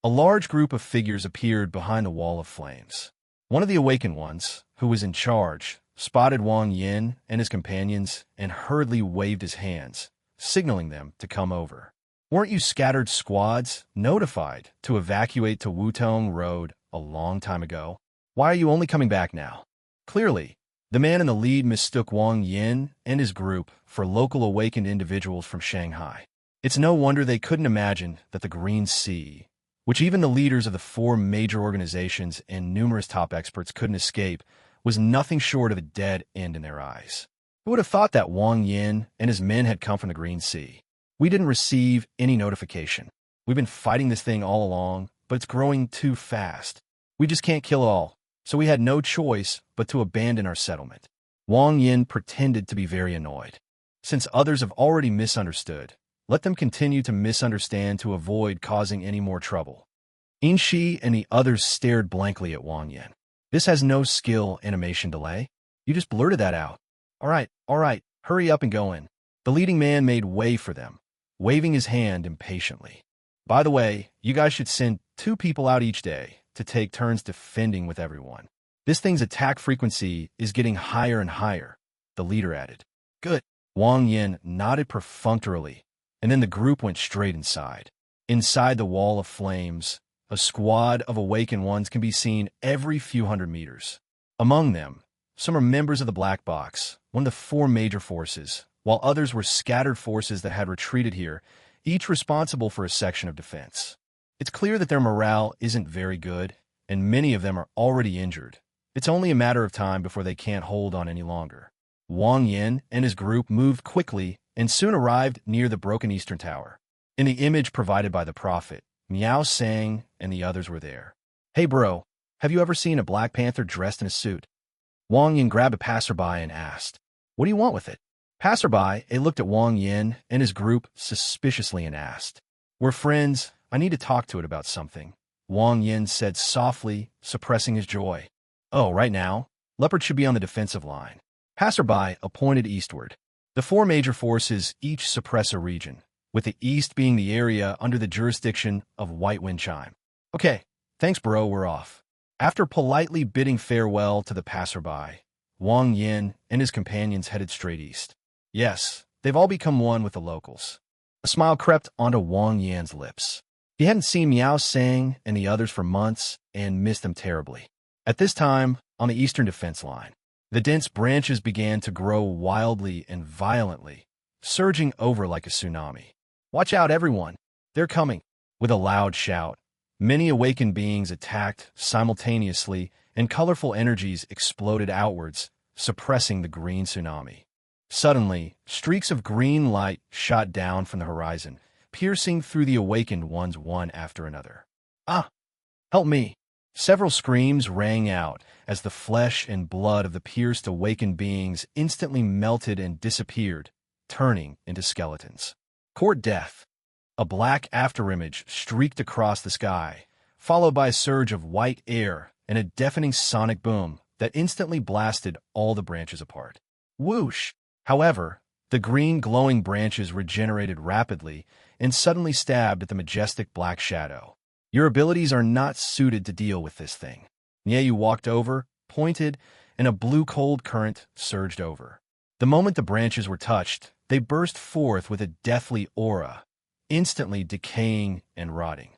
A large group of figures appeared behind the wall of flames. One of the awakened ones, who was in charge, spotted Wang Yin and his companions and hurriedly waved his hands, signaling them to come over. "Weren't you scattered squads notified to evacuate to Wutong Road a long time ago? Why are you only coming back now?" Clearly, the man in the lead mistook Wang Yin and his group for local awakened individuals from Shanghai. It's no wonder they couldn't imagine that the Green Sea, which even the leaders of the 4 major organizations and numerous top experts couldn't escape, was nothing short of a dead end in their eyes. Who would have thought that Wang Yin and his men had come from the Green Sea? "We didn't receive any notification. We've been fighting this thing all along, but it's growing too fast. We just can't kill it all, so we had no choice but to abandon our settlement." Wang Yin pretended to be very annoyed. Since others have already misunderstood, let them continue to misunderstand to avoid causing any more trouble. Inshi and the others stared blankly at Wang Yin. "This has no skill animation delay. You just blurted that out. All right, hurry up and go in." The leading man made way for them, waving his hand impatiently. "By the way, you guys should send 2 people out each day to take turns defending with everyone. This thing's attack frequency is getting higher and higher. the leader added. Good. Wang Yin nodded perfunctorily, and then the group went straight inside. Inside the wall of flames, a squad of awakened ones can be seen every few hundred meters. Among them, some are members of the Black Box, one of the four major forces, while others were scattered forces that had retreated here, each responsible for a section of defense. It's clear that their morale isn't very good, and many of them are already injured. It's only a matter of time before they can't hold on any longer. Wang Yin and his group moved quickly and soon arrived near the broken Eastern Tower. In the image provided by the Prophet, Miao Sang and the others were there. Hey bro, have you ever seen a Black Panther dressed in a suit? Wang Yin grabbed a passerby and asked, What do you want with it? Passerby looked at Wang Yin and his group suspiciously and asked, We're friends, I need to talk to it about something. Wang Yin said softly, suppressing his joy. Oh, right now? Leopard should be on the defensive line. Passerby pointed eastward. The four major forces each suppress a region, with the east being the area under the jurisdiction of White Wind Chime. Okay, thanks bro, we're off. After politely bidding farewell to the passerby, Wang Yin and his companions headed straight east. Yes, they've all become one with the locals. A smile crept onto Wang Yin's lips. He hadn't seen Miao Sang and the others for months and missed them terribly. At this time, on the eastern defense line, the dense branches began to grow wildly and violently, surging over like a tsunami. Watch out, everyone! They're coming! With a loud shout, many awakened beings attacked simultaneously, and colorful energies exploded outwards, suppressing the green tsunami. Suddenly, streaks of green light shot down from the horizon, piercing through the awakened ones one after another. Ah! Help me! Several screams rang out as the flesh and blood of the pierced awakened beings instantly melted and disappeared, turning into skeletons. Court death. A black afterimage streaked across the sky, followed by a surge of white air and a deafening sonic boom that instantly blasted all the branches apart. Whoosh! However, the green glowing branches regenerated rapidly and suddenly stabbed at the majestic black shadow. Your abilities are not suited to deal with this thing. Nyeyu walked over, pointed, and a blue cold current surged over. The moment the branches were touched, they burst forth with a deathly aura, instantly decaying and rotting.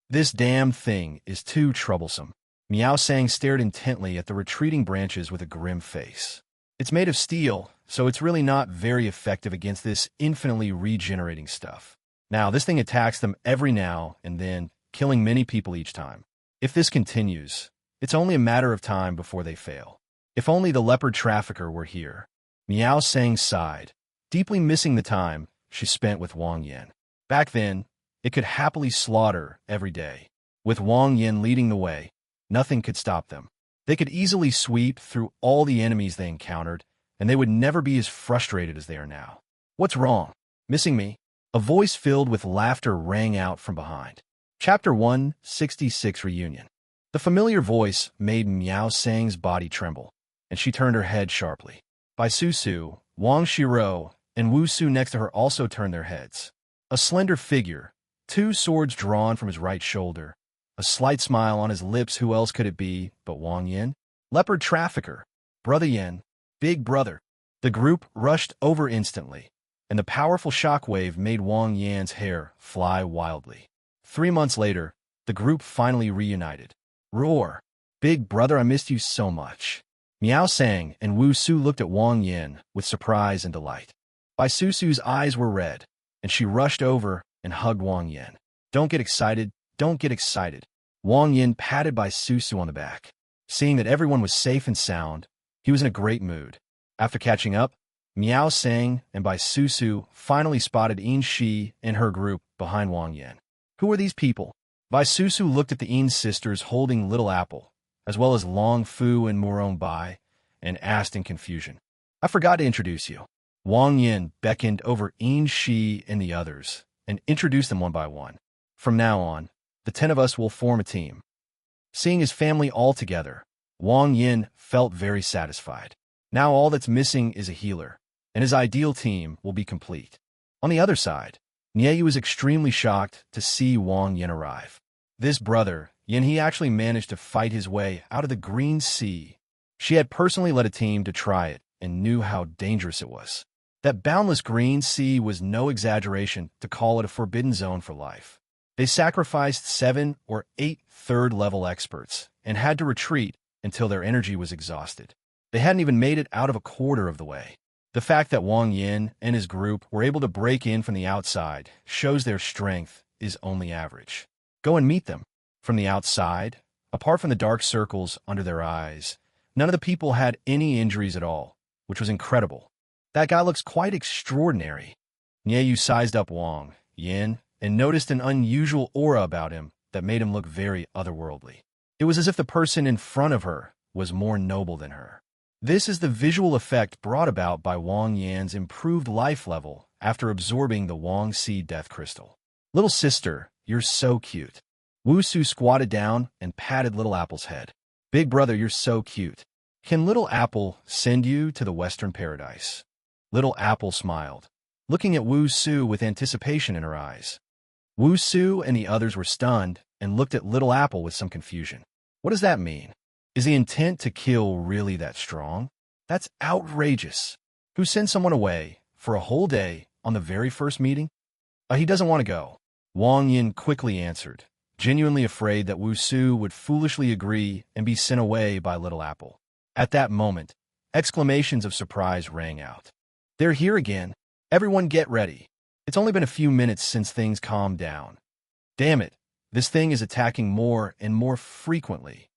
This damn thing is too troublesome. Miao Sang stared intently at the retreating branches with a grim face. It's made of steel, so it's really not very effective against this infinitely regenerating stuff. Now, this thing attacks them every now and then, killing many people each time. If this continues, it's only a matter of time before they fail. If only the leopard trafficker were here. Miao Sang sighed, deeply missing the time she spent with Wang Yin. Back then, it could happily slaughter every day. With Wang Yin leading the way, nothing could stop them. They could easily sweep through all the enemies they encountered, and they would never be as frustrated as they are now. What's wrong? Missing me? A voice filled with laughter rang out from behind. Chapter 166 Reunion. The familiar voice made Miao Sang's body tremble, and she turned her head sharply. Bai Susu, Wang Shiro, and Wu Su next to her also turned their heads. A slender figure, two swords drawn from his right shoulder, a slight smile on his lips. Who else could it be but Wang Yin? Leopard trafficker, Brother Yin, big brother. The group rushed over instantly, and the powerful shockwave made Wang Yin's hair fly wildly. 3 months later, the group finally reunited. Roar! Big brother, I missed you so much. Miao Sang and Wu Su looked at Wang Yin with surprise and delight. Bai Susu's eyes were red, and she rushed over and hugged Wang Yin. Don't get excited, don't get excited. Wang Yin patted Bai Susu on the back. Seeing that everyone was safe and sound, he was in a great mood. After catching up, Miao Sang and Bai Susu finally spotted Yin Shi and her group behind Wang Yin. Who are these people? Bai Susu looked at the Yin sisters holding Little Apple, as well as Long Fu and Muron Bai, and asked in confusion. I forgot to introduce you. Wang Yin beckoned over Yin Shi and the others, and introduced them one by one. From now on, the 10 of us will form a team. Seeing his family all together, Wang Yin felt very satisfied. Now all that's missing is a healer, and his ideal team will be complete. On the other side, Nyeyu was extremely shocked to see Wang Yin arrive. This brother, Yin, he actually managed to fight his way out of the Green Sea. She had personally led a team to try it, and knew how dangerous it was. That boundless green sea was no exaggeration to call it a forbidden zone for life. They sacrificed 7 or 8 third-level experts and had to retreat until their energy was exhausted. They hadn't even made it out of a quarter of the way. The fact that Wang Yin and his group were able to break in from the outside shows their strength is only average. Go and meet them. From the outside, apart from the dark circles under their eyes, none of the people had any injuries at all, which was incredible. That guy looks quite extraordinary. Nieyu sized up Wang Yin and noticed an unusual aura about him that made him look very otherworldly. It was as if the person in front of her was more noble than her. This is the visual effect brought about by Wang Yan's improved life level after absorbing the Wang Seed Death Crystal. Little sister, you're so cute. Wu Su squatted down and patted Little Apple's head. Big brother, you're so cute. Can Little Apple send you to the Western Paradise? Little Apple smiled, looking at Wu Su with anticipation in her eyes. Wu Su and the others were stunned and looked at Little Apple with some confusion. What does that mean? Is the intent to kill really that strong? That's outrageous. Who sends someone away for a whole day on the very first meeting? He doesn't want to go. Wang Yin quickly answered, genuinely afraid that Wu Su would foolishly agree and be sent away by Little Apple. At that moment, exclamations of surprise rang out. They're here again. Everyone get ready. It's only been a few minutes since things calmed down. Damn it, this thing is attacking more and more frequently.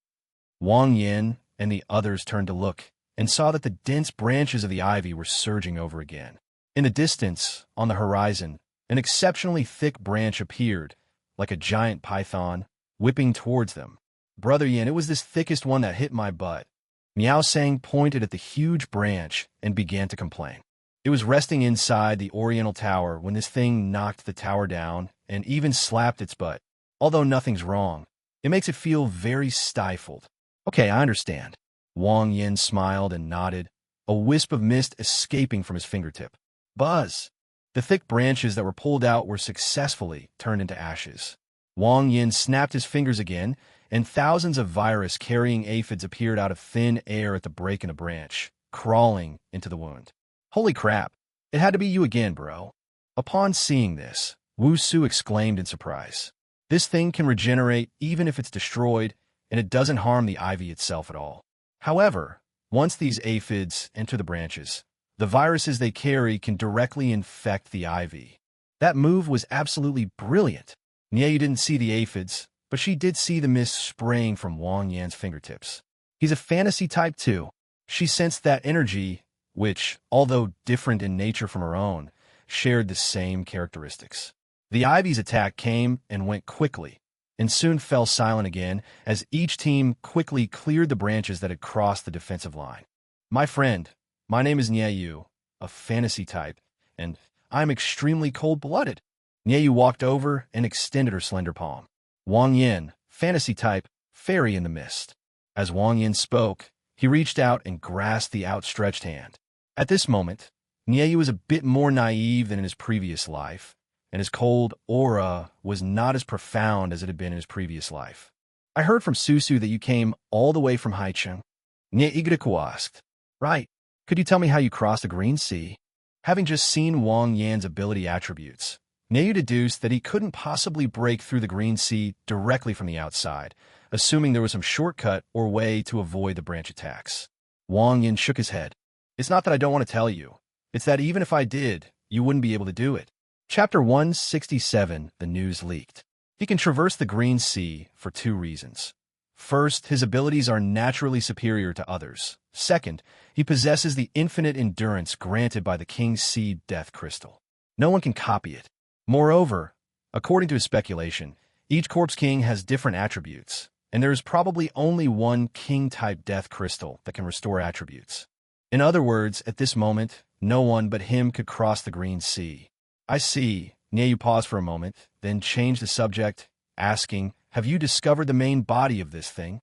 Wang Yin and the others turned to look and saw that the dense branches of the ivy were surging over again. In the distance, on the horizon, an exceptionally thick branch appeared, like a giant python, whipping towards them. Brother Yin, it was this thickest one that hit my butt. Miao Sang pointed at the huge branch and began to complain. It was resting inside the Oriental Tower when this thing knocked the tower down and even slapped its butt. Although nothing's wrong, it makes it feel very stifled. Okay, I understand. Wang Yin smiled and nodded, a wisp of mist escaping from his fingertip. Buzz! The thick branches that were pulled out were successfully turned into ashes. Wang Yin snapped his fingers again, and thousands of virus-carrying aphids appeared out of thin air at the break in a branch, crawling into the wound. Holy crap, it had to be you again, bro. Upon seeing this, Wu Su exclaimed in surprise. This thing can regenerate even if it's destroyed, and it doesn't harm the ivy itself at all. However, once these aphids enter the branches, the viruses they carry can directly infect the ivy. That move was absolutely brilliant. Nieyu didn't see the aphids, but she did see the mist spraying from Wang Yan's fingertips. He's a fantasy type too. She sensed that energy, which, although different in nature from her own, shared the same characteristics. The ivy's attack came and went quickly, and soon fell silent again as each team quickly cleared the branches that had crossed the defensive line. My friend, my name is Nieyu, a fantasy type, and I'm extremely cold-blooded. Nieyu walked over and extended her slender palm. Wang Yin, fantasy type, fairy in the mist. As Wang Yin spoke, he reached out and grasped the outstretched hand. At this moment, Nieyu was a bit more naive than in his previous life, and his cold aura was not as profound as it had been in his previous life. I heard from Susu that you came all the way from Haicheng. Nieyu asked. Right. Could you tell me how you crossed the Green Sea? Having just seen Wang Yan's ability attributes, Nieyu deduced that he couldn't possibly break through the Green Sea directly from the outside, assuming there was some shortcut or way to avoid the branch attacks. Wang Yin shook his head. It's not that I don't want to tell you. It's that even if I did, you wouldn't be able to do it. Chapter 167, the news leaked. He can traverse the Green Sea for 2 reasons. First, his abilities are naturally superior to others. Second, he possesses the infinite endurance granted by the King's Seed Death Crystal. No one can copy it. Moreover, according to his speculation, each Corpse King has different attributes, and there is probably only one King-type Death Crystal that can restore attributes. In other words, at this moment, no one but him could cross the Green Sea. I see. Nieyu paused for a moment, then changed the subject, asking, have you discovered the main body of this thing?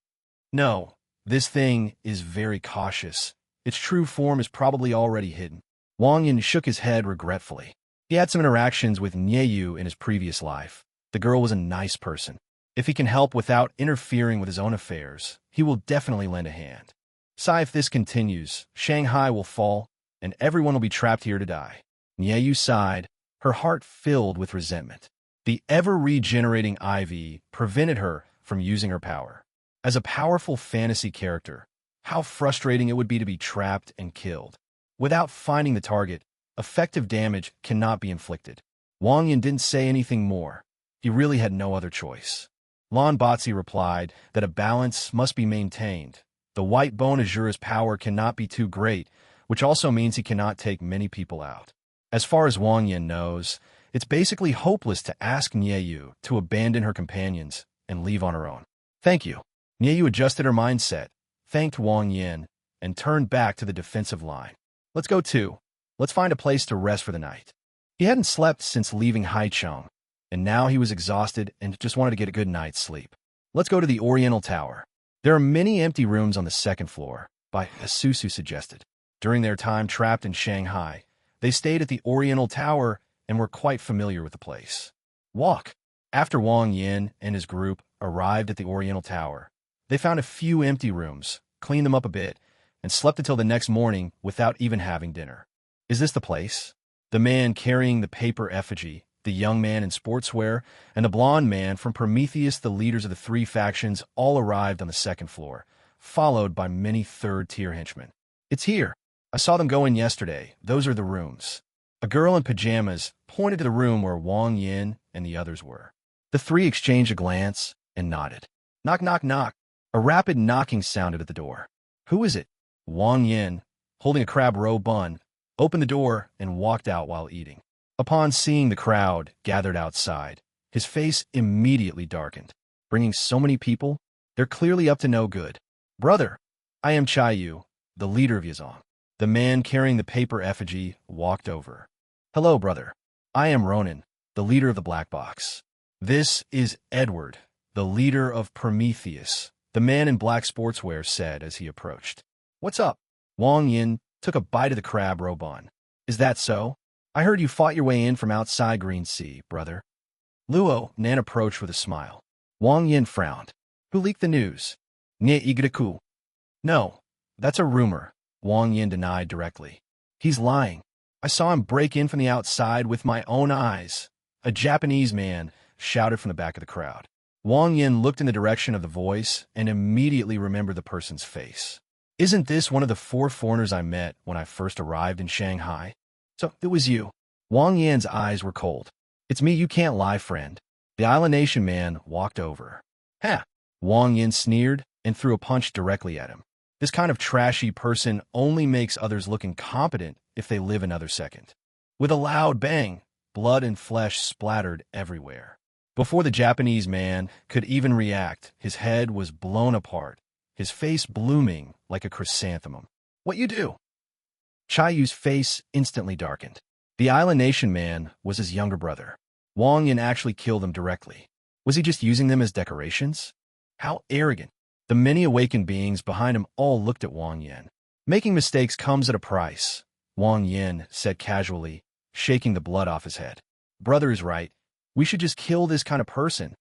No, this thing is very cautious. Its true form is probably already hidden. Wang Yin shook his head regretfully. He had some interactions with Nieyu in his previous life. The girl was a nice person. If he can help without interfering with his own affairs, he will definitely lend a hand. Sai, if this continues, Shanghai will fall, and everyone will be trapped here to die. Nieyu sighed, her heart filled with resentment. The ever-regenerating ivy prevented her from using her power. As a powerful fantasy character, how frustrating it would be to be trapped and killed. Without finding the target, effective damage cannot be inflicted. Wang Yin didn't say anything more. He really had no other choice. Lan Batzi replied that a balance must be maintained. The white bone Azura's power cannot be too great, which also means he cannot take many people out. As far as Wang Yin knows, it's basically hopeless to ask Nieyu to abandon her companions and leave on her own. Thank you. Nieyu adjusted her mindset, thanked Wang Yin, and turned back to the defensive line. Let's go too. Let's find a place to rest for the night. He hadn't slept since leaving Haicheng, and now he was exhausted and just wanted to get a good night's sleep. Let's go to the Oriental Tower. There are many empty rooms on the second floor, Asusu suggested. During their time trapped in Shanghai, they stayed at the Oriental Tower and were quite familiar with the place. Walk. After Wang Yin and his group arrived at the Oriental Tower, they found a few empty rooms, cleaned them up a bit, and slept until the next morning without even having dinner. Is this the place? The man carrying the paper effigy, the young man in sportswear, and the blonde man from Prometheus, the leaders of the three factions, all arrived on the second floor, followed by many third-tier henchmen. It's here. I saw them go in yesterday. Those are the rooms. A girl in pajamas pointed to the room where Wang Yin and the others were. The three exchanged a glance and nodded. Knock, knock, knock. A rapid knocking sounded at the door. Who is it? Wang Yin, holding a crab roe bun, opened the door and walked out while eating. Upon seeing the crowd gathered outside, his face immediately darkened. Bringing so many people? They're clearly up to no good. Brother, I am Chayu, the leader of Yazong. The man carrying the paper effigy walked over. Hello, brother. I am Ronan, the leader of the Black Box. This is Edward, the leader of Prometheus, the man in black sportswear said as he approached. What's up? Wang Yin took a bite of the crab roe bun. Is that so? I heard you fought your way in from outside Green Sea, brother. Luo Nan approached with a smile. Wang Yin frowned. Who leaked the news? Nye Igaraku. No, that's a rumor, Wang Yin denied directly. He's lying. I saw him break in from the outside with my own eyes. A Japanese man shouted from the back of the crowd. Wang Yin looked in the direction of the voice and immediately remembered the person's face. Isn't this one of the 4 foreigners I met when I first arrived in Shanghai? So it was you. Wang Yan's eyes were cold. It's me, you can't lie, friend. The Island Nation man walked over. Ha! Wang Yin sneered and threw a punch directly at him. This kind of trashy person only makes others look incompetent if they live another second. With a loud bang, blood and flesh splattered everywhere. Before the Japanese man could even react, his head was blown apart, his face blooming like a chrysanthemum. What you do? Chayu's face instantly darkened. The Island Nation man was his younger brother. Wang Yin actually killed him directly. Was he just using them as decorations? How arrogant. The many awakened beings behind him all looked at Wang Yin. Making mistakes comes at a price, Wang Yin said casually, shaking the blood off his head. Brother is right. We should just kill this kind of person,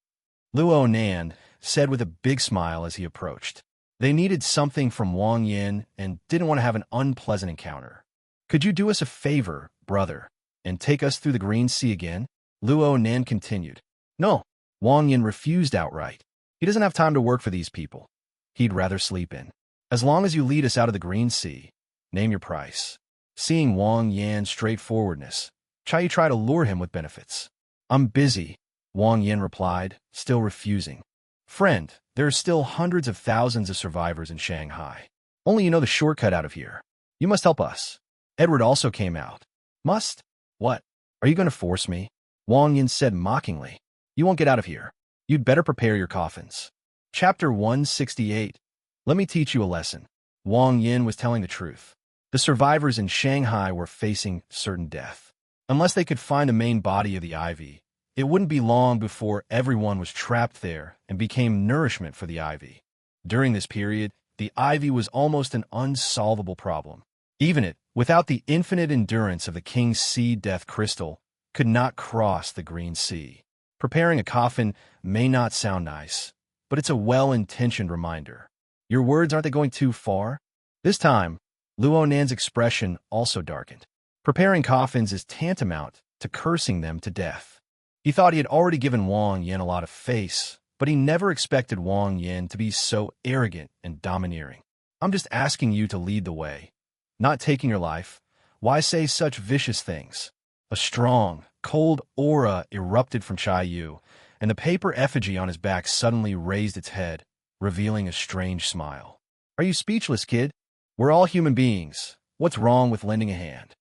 Luo Nan said with a big smile as he approached. They needed something from Wang Yin and didn't want to have an unpleasant encounter. Could you do us a favor, brother, and take us through the Green Sea again? Luo Nan continued. No, Wang Yin refused outright. He doesn't have time to work for these people. He'd rather sleep in. As long as you lead us out of the Green Sea, name your price. Seeing Wang Yan's straightforwardness, Chayu tried to lure him with benefits. I'm busy, Wang Yin replied, still refusing. Friend, there are still hundreds of thousands of survivors in Shanghai. Only you know the shortcut out of here. You must help us. Edward also came out. Must? What? Are you going to force me? Wang Yin said mockingly. You won't get out of here. You'd better prepare your coffins. Chapter 168. Let me teach you a lesson. Wang Yin was telling the truth. The survivors in Shanghai were facing certain death. Unless they could find the main body of the ivy, it wouldn't be long before everyone was trapped there and became nourishment for the ivy. During this period, the ivy was almost an unsolvable problem. Even it, without the infinite endurance of the King's Seed Death Crystal, could not cross the Green Sea. Preparing a coffin may not sound nice, but it's a well-intentioned reminder. Your words, aren't they going too far? This time, Luo Nan's expression also darkened. Preparing coffins is tantamount to cursing them to death. He thought he had already given Wang Yin a lot of face, but he never expected Wang Yin to be so arrogant and domineering. I'm just asking you to lead the way, not taking your life. Why say such vicious things? A strong, cold aura erupted from Chai Yu, and the paper effigy on his back suddenly raised its head, revealing a strange smile. Are you speechless, kid? We're all human beings. What's wrong with lending a hand?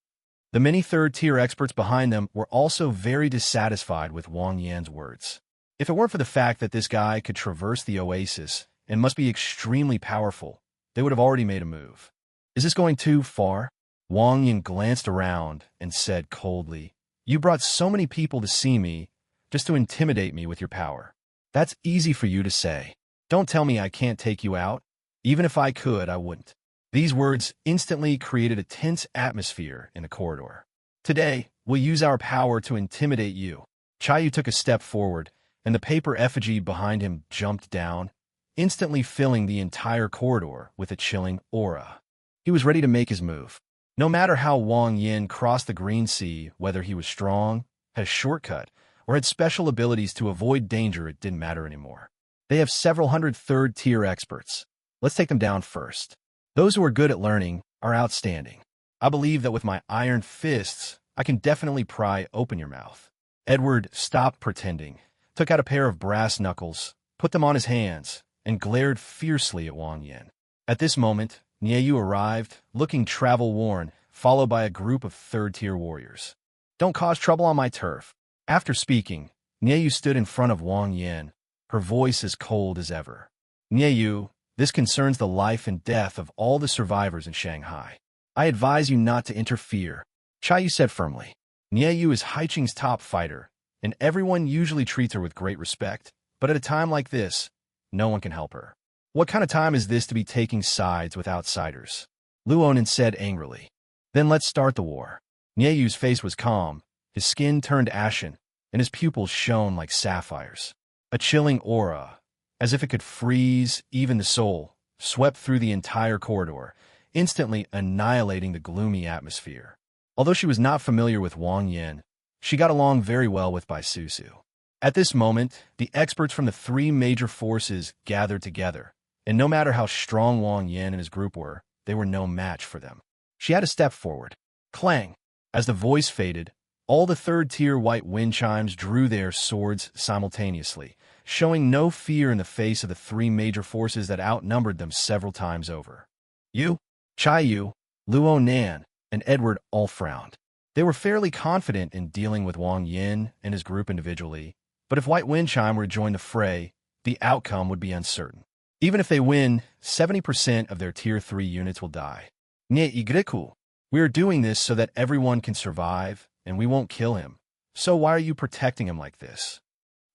The many third-tier experts behind them were also very dissatisfied with Wang Yan's words. If it weren't for the fact that this guy could traverse the oasis and must be extremely powerful, they would have already made a move. Is this going too far? Wang Yan glanced around and said coldly, You brought so many people to see me just to intimidate me with your power. That's easy for you to say. Don't tell me I can't take you out. Even if I could, I wouldn't. These words instantly created a tense atmosphere in the corridor. Today, we'll use our power to intimidate you. Chayu took a step forward, and the paper effigy behind him jumped down, instantly filling the entire corridor with a chilling aura. He was ready to make his move. No matter how Wang Yin crossed the Green Sea, whether he was strong, had a shortcut, or had special abilities to avoid danger, it didn't matter anymore. They have several hundred third-tier experts. Let's take them down first. Those who are good at learning are outstanding. I believe that with my iron fists, I can definitely pry open your mouth. Edward stopped pretending, took out a pair of brass knuckles, put them on his hands, and glared fiercely at Wang Yin. At this moment, Nieyu arrived, looking travel-worn, followed by a group of third-tier warriors. Don't cause trouble on my turf. After speaking, Nieyu stood in front of Wang Yin, her voice as cold as ever. Nieyu, this concerns the life and death of all the survivors in Shanghai. I advise you not to interfere, Chayu said firmly. Nieyu is Haiqing's top fighter, and everyone usually treats her with great respect, but at a time like this, no one can help her. What kind of time is this to be taking sides with outsiders? Luonan said angrily. Then let's start the war. Nieyu's face was calm, his skin turned ashen, and his pupils shone like sapphires. A chilling aura, as if it could freeze even the soul, swept through the entire corridor, instantly annihilating the gloomy atmosphere. Although she was not familiar with Wang Yin, she got along very well with Bai Susu. At this moment, the experts from the three major forces gathered together, and no matter how strong Wang Yin and his group were, they were no match for them. She had to step forward. Clang! As the voice faded, all the third-tier white wind chimes drew their swords simultaneously, showing no fear in the face of the three major forces that outnumbered them several times over. Yu, Chai Yu, Luo Nan, and Edward all frowned. They were fairly confident in dealing with Wang Yin and his group individually, but if White Wind Chime were to join the fray, the outcome would be uncertain. Even if they win, 70% of their Tier 3 units will die. Nye Igriku, we are doing this so that everyone can survive, and we won't kill him. So why are you protecting him like this?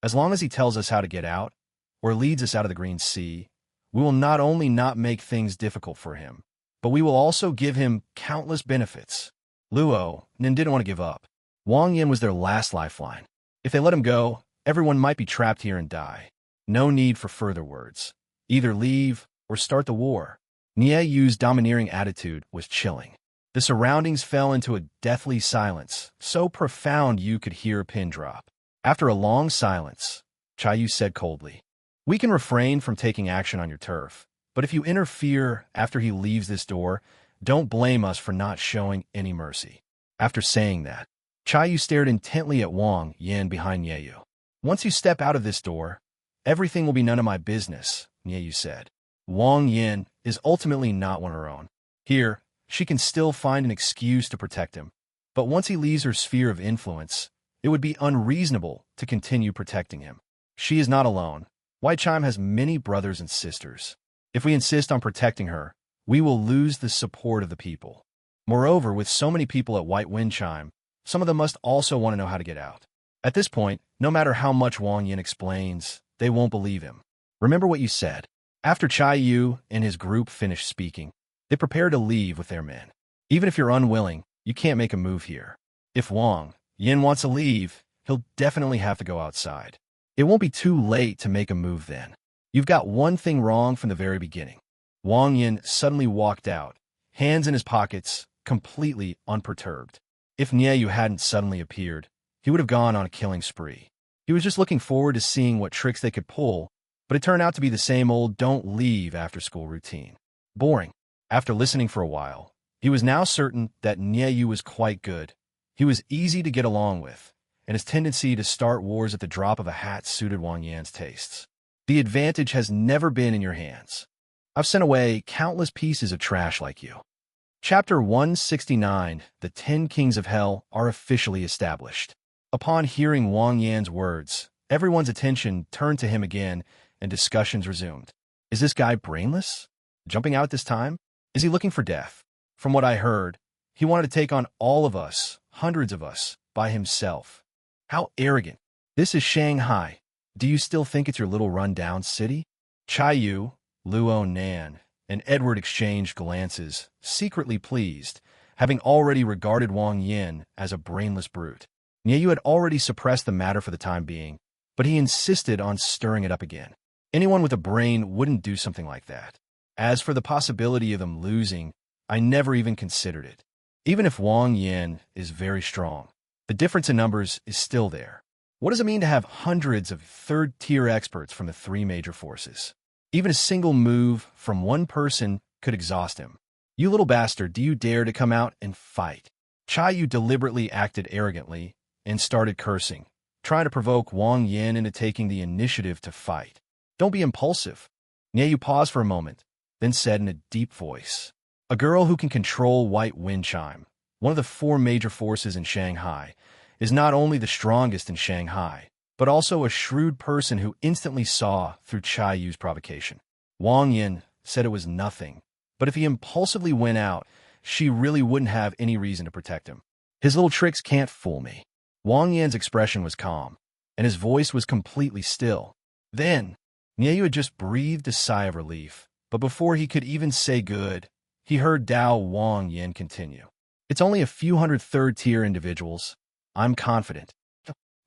As long as he tells us how to get out, or leads us out of the Green Sea, we will not only not make things difficult for him, but we will also give him countless benefits. Luo Nin didn't want to give up. Wang Yin was their last lifeline. If they let him go, everyone might be trapped here and die. No need for further words. Either leave or start the war. Nie Yu's domineering attitude was chilling. The surroundings fell into a deathly silence, so profound you could hear a pin drop. After a long silence, Chayu said coldly, We can refrain from taking action on your turf, but if you interfere after he leaves this door, don't blame us for not showing any mercy. After saying that, Chayu stared intently at Wang Yin behind Nieyu. Once you step out of this door, everything will be none of my business, Nieyu said. Wang Yin is ultimately not one of her own. Here, she can still find an excuse to protect him, but once he leaves her sphere of influence, it would be unreasonable to continue protecting him. She is not alone. White Chime has many brothers and sisters. If we insist on protecting her, we will lose the support of the people. Moreover, with so many people at White Wind Chime, some of them must also want to know how to get out. At this point, no matter how much Wang Yin explains, they won't believe him. Remember what you said. After Chai Yu and his group finished speaking, they prepared to leave with their men. Even if you're unwilling, you can't make a move here. If Wang Yin wants to leave, he'll definitely have to go outside. It won't be too late to make a move then. You've got one thing wrong from the very beginning. Wang Yin suddenly walked out, hands in his pockets, completely unperturbed. If Nieyu hadn't suddenly appeared, he would have gone on a killing spree. He was just looking forward to seeing what tricks they could pull, but it turned out to be the same old don't leave after school routine. Boring. After listening for a while, he was now certain that Nieyu was quite good. He was easy to get along with, and his tendency to start wars at the drop of a hat suited Wang Yan's tastes. The advantage has never been in your hands. I've sent away countless pieces of trash like you. Chapter 169, The 10 Kings of Hell are officially established. Upon hearing Wang Yan's words, everyone's attention turned to him again, and discussions resumed. Is this guy brainless? Jumping out this time? Is he looking for death? From what I heard, he wanted to take on all of us, hundreds of us, by himself. How arrogant. This is Shanghai. Do you still think it's your little run-down city? Chai-Yu, Luo Nan, and Edward exchanged glances, secretly pleased, having already regarded Wang Yin as a brainless brute. Nieyu had already suppressed the matter for the time being, but he insisted on stirring it up again. Anyone with a brain wouldn't do something like that. As for the possibility of them losing, I never even considered it. Even if Wang Yin is very strong, the difference in numbers is still there. What does it mean to have hundreds of third-tier experts from the 3 major forces? Even a single move from one person could exhaust him. You little bastard, do you dare to come out and fight? Chai-Yu deliberately acted arrogantly and started cursing, trying to provoke Wang Yin into taking the initiative to fight. Don't be impulsive. Nieyu paused for a moment, then said in a deep voice, a girl who can control white wind chime, one of the 4 major forces in Shanghai, is not only the strongest in Shanghai, but also a shrewd person who instantly saw through Chai-Yu's provocation. Wang Yin said it was nothing, but if he impulsively went out, she really wouldn't have any reason to protect him. His little tricks can't fool me. Wang Yan's expression was calm, and his voice was completely still. Then, Nieyu had just breathed a sigh of relief, but before he could even say good, he heard Dao Wang Yin continue. It's only a few hundred third-tier individuals. I'm confident.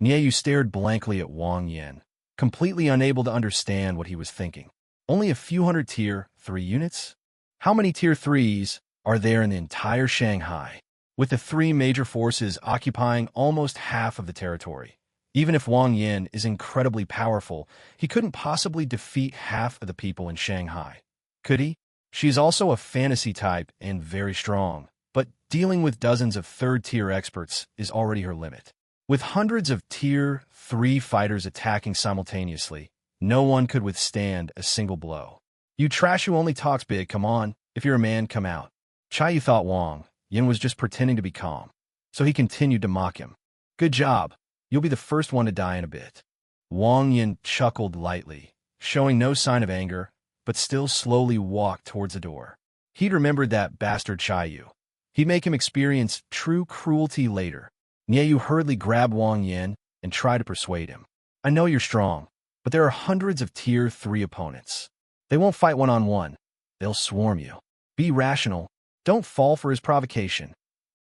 Nieyu stared blankly at Wang Yin, completely unable to understand what he was thinking. Only a few hundred tier 3 units? How many tier 3s are there in the entire Shanghai? With the 3 major forces occupying almost half of the territory. Even if Wang Yin is incredibly powerful, he couldn't possibly defeat half of the people in Shanghai. Could he? She's also a fantasy type and very strong, but dealing with dozens of third-tier experts is already her limit. With hundreds of tier 3 fighters attacking simultaneously, no one could withstand a single blow. You trash who only talks big, come on, if you're a man, come out. Chai-Yu thought Wang Yin was just pretending to be calm, so he continued to mock him. Good job. You'll be the first one to die in a bit. Wang Yin chuckled lightly, showing no sign of anger, but still slowly walked towards the door. He'd remembered that bastard Chai-Yu. He'd make him experience true cruelty later. Nieyu hurriedly grabbed Wang Yin and tried to persuade him. I know you're strong, but there are hundreds of tier 3 opponents. They won't fight one-on-one. They'll swarm you. Be rational. Don't fall for his provocation.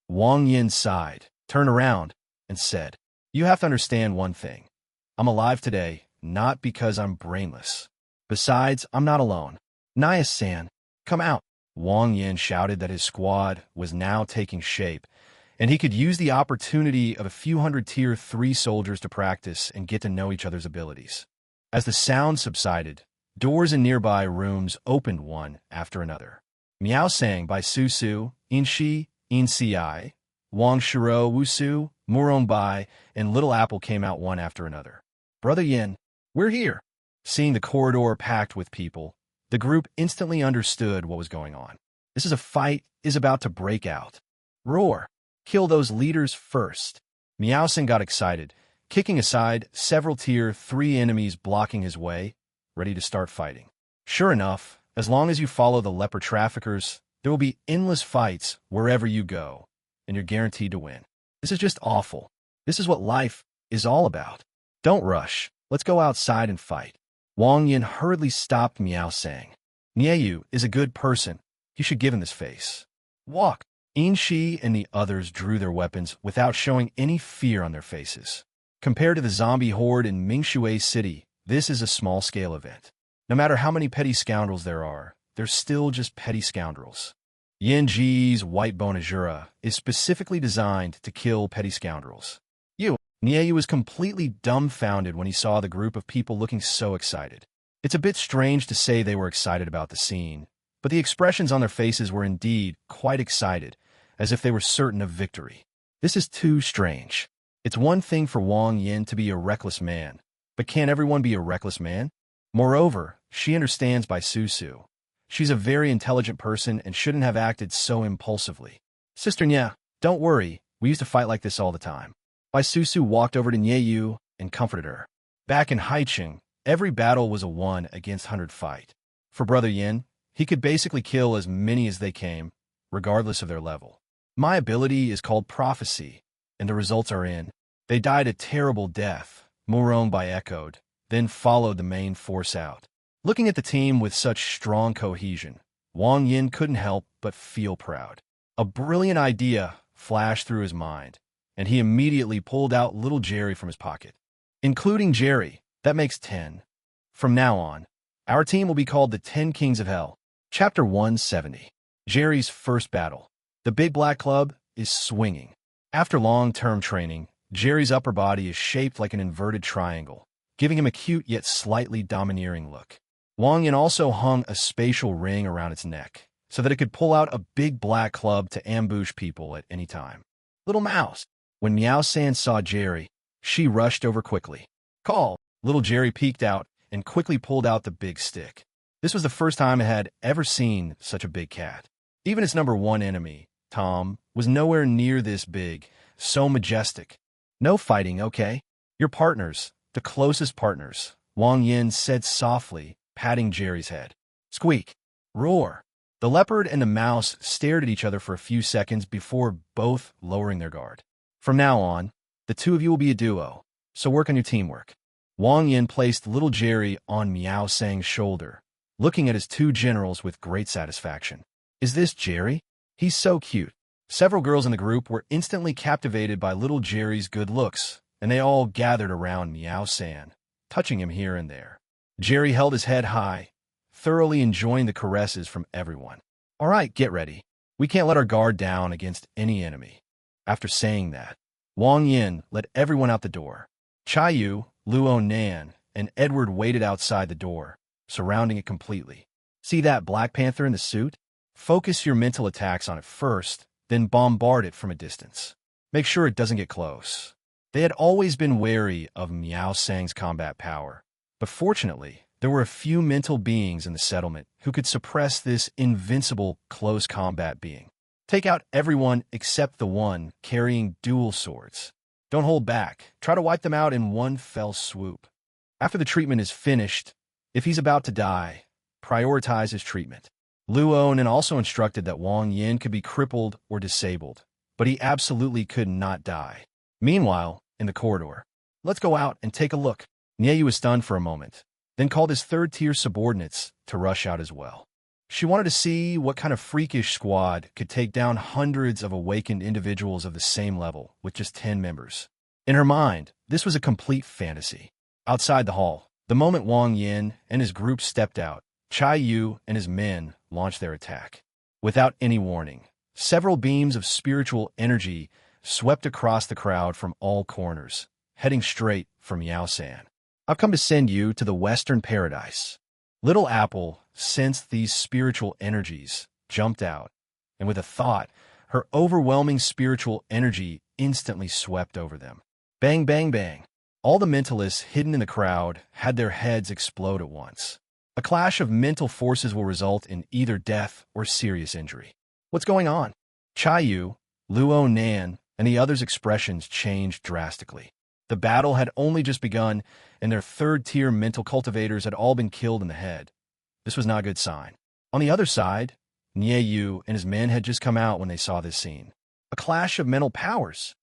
Wang Yin sighed, turned around, and said, you have to understand one thing. I'm alive today, not because I'm brainless. Besides, I'm not alone. Naya-san, come out. Wang Yin shouted that his squad was now taking shape, and he could use the opportunity of a few hundred tier 3 soldiers to practice and get to know each other's abilities. As the sound subsided, doors in nearby rooms opened one after another. Miao Sang by Su Su, Inshi, Inci, Wang Shiro Wusu, Murong Bai, and Little Apple came out one after another. Brother Yin, we're here. Seeing the corridor packed with people, the group instantly understood what was going on. This is a fight is about to break out. Roar. Kill those leaders first. Miao Sang got excited, kicking aside several tier 3 enemies blocking his way, ready to start fighting. Sure enough, as long as you follow the leper traffickers, there will be endless fights wherever you go, and you're guaranteed to win. This is just awful. This is what life is all about. Don't rush. Let's go outside and fight. Wang Yin hurriedly stopped Miao Sang. Nieyu is a good person. You should give him this face. Walk. Inshi and the others drew their weapons without showing any fear on their faces. Compared to the zombie horde in Mingshui City, this is a small-scale event. No matter how many petty scoundrels there are, they're still just petty scoundrels. Yin Ji's white bone Azura is specifically designed to kill petty scoundrels. Nieyu was completely dumbfounded when he saw the group of people looking so excited. It's a bit strange to say they were excited about the scene, but the expressions on their faces were indeed quite excited, as if they were certain of victory. This is too strange. It's one thing for Wang Yin to be a reckless man, but can't everyone be a reckless man? Moreover, she understands by Susu. She's a very intelligent person and shouldn't have acted so impulsively. Sister Nya, don't worry, we used to fight like this all the time. Bai Susu walked over to Nieyu and comforted her. Back in Haicheng, every battle was a 1-against-100 fight. For Brother Yin, he could basically kill as many as they came, regardless of their level. My ability is called prophecy, and the results are in. They died a terrible death, Murong Bai echoed, then followed the main force out. Looking at the team with such strong cohesion, Wang Yin couldn't help but feel proud. A brilliant idea flashed through his mind, and he immediately pulled out little Jerry from his pocket. Including Jerry, that makes 10. From now on, our team will be called the 10 Kings of Hell. Chapter 170. Jerry's first battle. The Big Black Club is swinging. After long-term training, Jerry's upper body is shaped like an inverted triangle, giving him a cute yet slightly domineering look. Wang Yin also hung a spatial ring around its neck, so that it could pull out a big black club to ambush people at any time. Little Mouse. When Meow San saw Jerry, she rushed over quickly. Call! Little Jerry peeked out and quickly pulled out the big stick. This was the first time it had ever seen such a big cat. Even its number one enemy, Tom, was nowhere near this big, so majestic. No fighting, okay? Your partners, the closest partners, Wang Yin said softly, patting Jerry's head. Squeak! Roar! The leopard and the mouse stared at each other for a few seconds before both lowering their guard. From now on, the two of you will be a duo, so work on your teamwork. Wang Yin placed little Jerry on Meow Sang's shoulder, looking at his two generals with great satisfaction. Is this Jerry? He's so cute. Several girls in the group were instantly captivated by little Jerry's good looks, and they all gathered around Meow San, touching him here and there. Jerry held his head high, thoroughly enjoying the caresses from everyone. All right, get ready. We can't let our guard down against any enemy. After saying that, Wang Yin let everyone out the door. Chayu, Luo Nan, and Edward waited outside the door, surrounding it completely. See that Black Panther in the suit? Focus your mental attacks on it first, then bombard it from a distance. Make sure it doesn't get close. They had always been wary of Meow Sang's combat power, but fortunately, there were a few mental beings in the settlement who could suppress this invincible close combat being. Take out everyone except the one carrying dual swords. Don't hold back. Try to wipe them out in one fell swoop. After the treatment is finished, if he's about to die, prioritize his treatment. Luo Nan also instructed that Wang Yin could be crippled or disabled, but he absolutely could not die. Meanwhile, in the corridor, let's go out and take a look. Nieyu was stunned for a moment, then called his third-tier subordinates to rush out as well. She wanted to see what kind of freakish squad could take down hundreds of awakened individuals of the same level with just 10 members. In her mind, this was a complete fantasy. Outside the hall, the moment Wang Yin and his group stepped out, Chai Yu and his men launched their attack. Without any warning, several beams of spiritual energy swept across the crowd from all corners, heading straight for Meow San. I've come to send you to the Western Paradise. Little Apple sensed these spiritual energies, jumped out, and with a thought, her overwhelming spiritual energy instantly swept over them. Bang, bang, bang. All the mentalists hidden in the crowd had their heads explode at once. A clash of mental forces will result in either death or serious injury. What's going on? Chayu, Luo Nan, and the others' expressions changed drastically. The battle had only just begun, and their third-tier mental cultivators had all been killed in the head. This was not a good sign. On the other side, Nieyu and his men had just come out when they saw this scene. A clash of mental powers.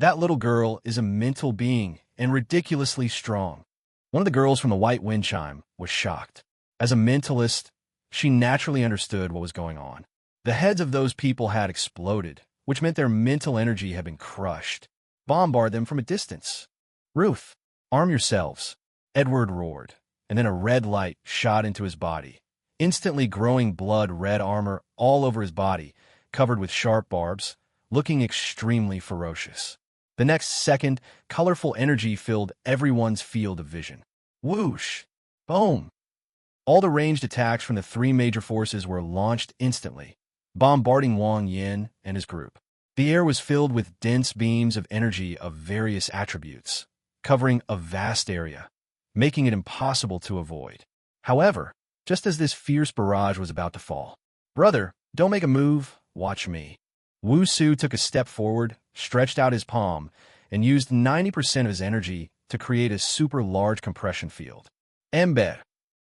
That little girl is a mental being and ridiculously strong. One of the girls from the White Wind Chime was shocked. As a mentalist, she naturally understood what was going on. The heads of those people had exploded, which meant their mental energy had been crushed. Bombard them from a distance. Ruth, arm yourselves, Edward roared, and then a red light shot into his body, instantly growing blood-red armor all over his body, covered with sharp barbs, looking extremely ferocious. The next second, colorful energy filled everyone's field of vision. Whoosh! Boom! All the ranged attacks from the three major forces were launched instantly, bombarding Wang Yin and his group. The air was filled with dense beams of energy of various attributes, covering a vast area, making it impossible to avoid. However, just as this fierce barrage was about to fall, "Brother, don't make a move, watch me." Wu Su took a step forward, stretched out his palm, and used 90% of his energy to create a super large compression field. Ember.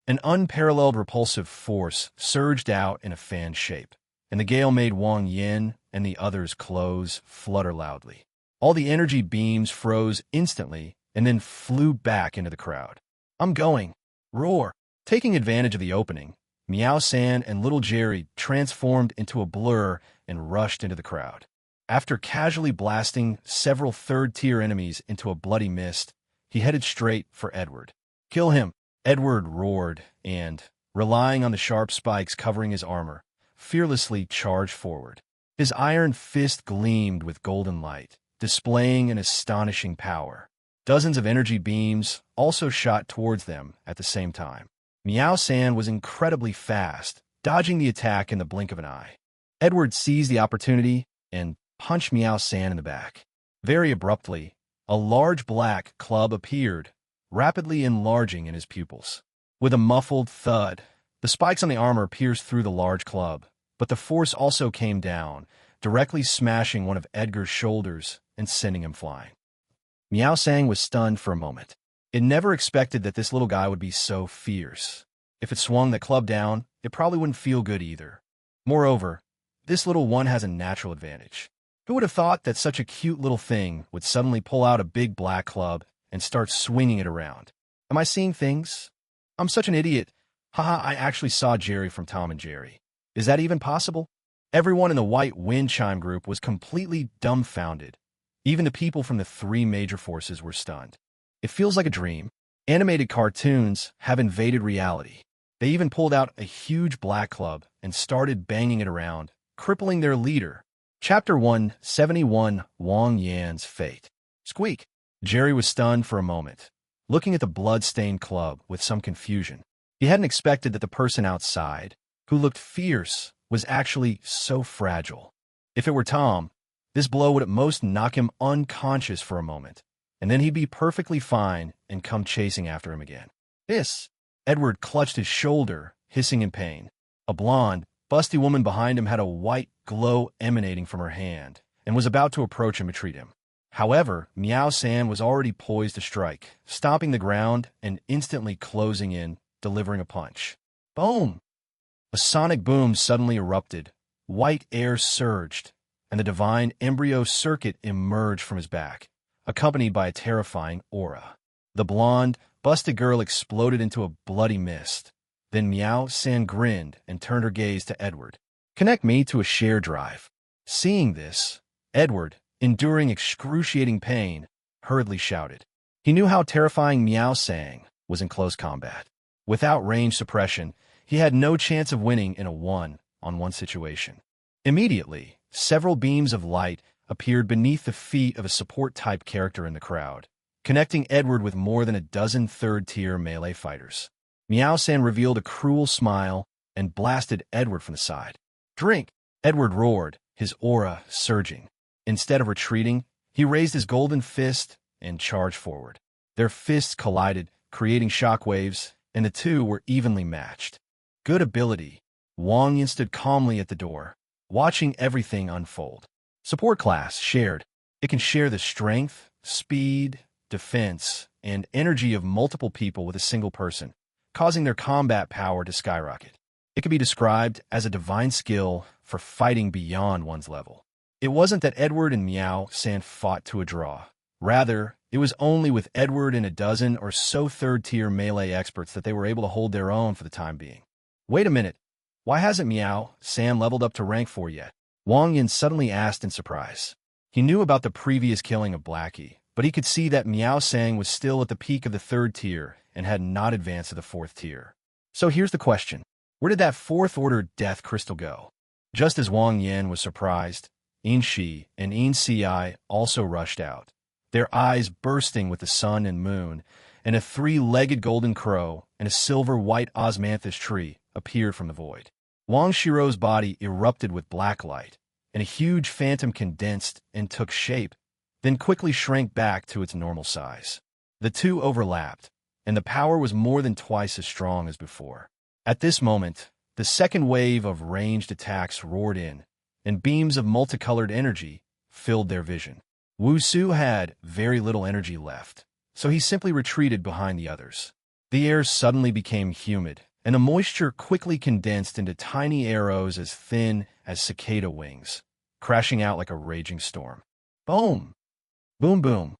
An unparalleled repulsive force surged out in a fan shape, and the gale made Wang Yin and the others' clothes flutter loudly. All the energy beams froze instantly and then flew back into the crowd. "I'm going!" Roar! Taking advantage of the opening, Miao San and little Jerry transformed into a blur and rushed into the crowd. After casually blasting several third-tier enemies into a bloody mist, he headed straight for Edward. "Kill him!" Edward roared and, relying on the sharp spikes covering his armor, fearlessly charged forward. His iron fist gleamed with golden light, displaying an astonishing power. Dozens of energy beams also shot towards them at the same time. Miao San was incredibly fast, dodging the attack in the blink of an eye. Edward seized the opportunity and punched Miao San in the back. Very abruptly, a large black club appeared, rapidly enlarging in his pupils. With a muffled thud, the spikes on the armor pierced through the large club, but the force also came down, directly smashing one of Edgar's shoulders and sending him flying. Miao San was stunned for a moment. It never expected that this little guy would be so fierce. If it swung the club down, it probably wouldn't feel good either. Moreover, this little one has a natural advantage. Who would have thought that such a cute little thing would suddenly pull out a big black club and start swinging it around? Am I seeing things? I'm such an idiot. Haha, I actually saw Jerry from Tom and Jerry. Is that even possible? Everyone in the White Wind Chime group was completely dumbfounded. Even the people from the three major forces were stunned. It feels like a dream. Animated cartoons have invaded reality. They even pulled out a huge black club and started banging it around, crippling their leader. Chapter 171, Wang Yan's Fate. Squeak! Jerry was stunned for a moment, looking at the blood-stained club with some confusion. He hadn't expected that the person outside, who looked fierce, was actually so fragile. If it were Tom, this blow would at most knock him unconscious for a moment, and then he'd be perfectly fine and come chasing after him again. "Hiss!" Edward clutched his shoulder, hissing in pain. A blonde, busty woman behind him had a white glow emanating from her hand and was about to approach him and treat him. However, Miao San was already poised to strike, stomping the ground and instantly closing in, delivering a punch. Boom! A sonic boom suddenly erupted, white air surged, and the divine embryo circuit emerged from his back, accompanied by a terrifying aura. The blonde, busted girl exploded into a bloody mist. Then Miao San grinned and turned her gaze to Edward. "Connect me to a share drive." Seeing this, Edward, enduring excruciating pain, hurriedly shouted. He knew how terrifying Miao San was in close combat. Without range suppression, he had no chance of winning in a one-on-one situation. Immediately, several beams of light appeared beneath the feet of a support-type character in the crowd, connecting Edward with more than a dozen third-tier melee fighters. Miao San revealed a cruel smile and blasted Edward from the side. "Drink!" Edward roared, his aura surging. Instead of retreating, he raised his golden fist and charged forward. Their fists collided, creating shockwaves, and the two were evenly matched. Good ability. Wang Yin stood calmly at the door, watching everything unfold. Support class shared. It can share the strength, speed, defense, and energy of multiple people with a single person, causing their combat power to skyrocket. It can be described as a divine skill for fighting beyond one's level. It wasn't that Edward and Miao San fought to a draw. Rather, it was only with Edward and a dozen or so third-tier melee experts that they were able to hold their own for the time being. Wait a minute. Why hasn't Miao San leveled up to rank 4 yet? Wang Yin suddenly asked in surprise. He knew about the previous killing of Blackie, but he could see that Miao San was still at the peak of the 3rd tier and had not advanced to the 4th tier. So here's the question. Where did that fourth-order death crystal go? Just as Wang Yan was surprised, Yin Shi and Yin Si also rushed out, their eyes bursting with the sun and moon, and a three-legged golden crow and a silver-white osmanthus tree appeared from the void. Wang Shiro's body erupted with black light, and a huge phantom condensed and took shape, then quickly shrank back to its normal size. The two overlapped, and the power was more than twice as strong as before. At this moment, the second wave of ranged attacks roared in, and beams of multicolored energy filled their vision. Wu Su had very little energy left, so he simply retreated behind the others. The air suddenly became humid, and the moisture quickly condensed into tiny arrows as thin as cicada wings, crashing out like a raging storm. Boom! Boom boom!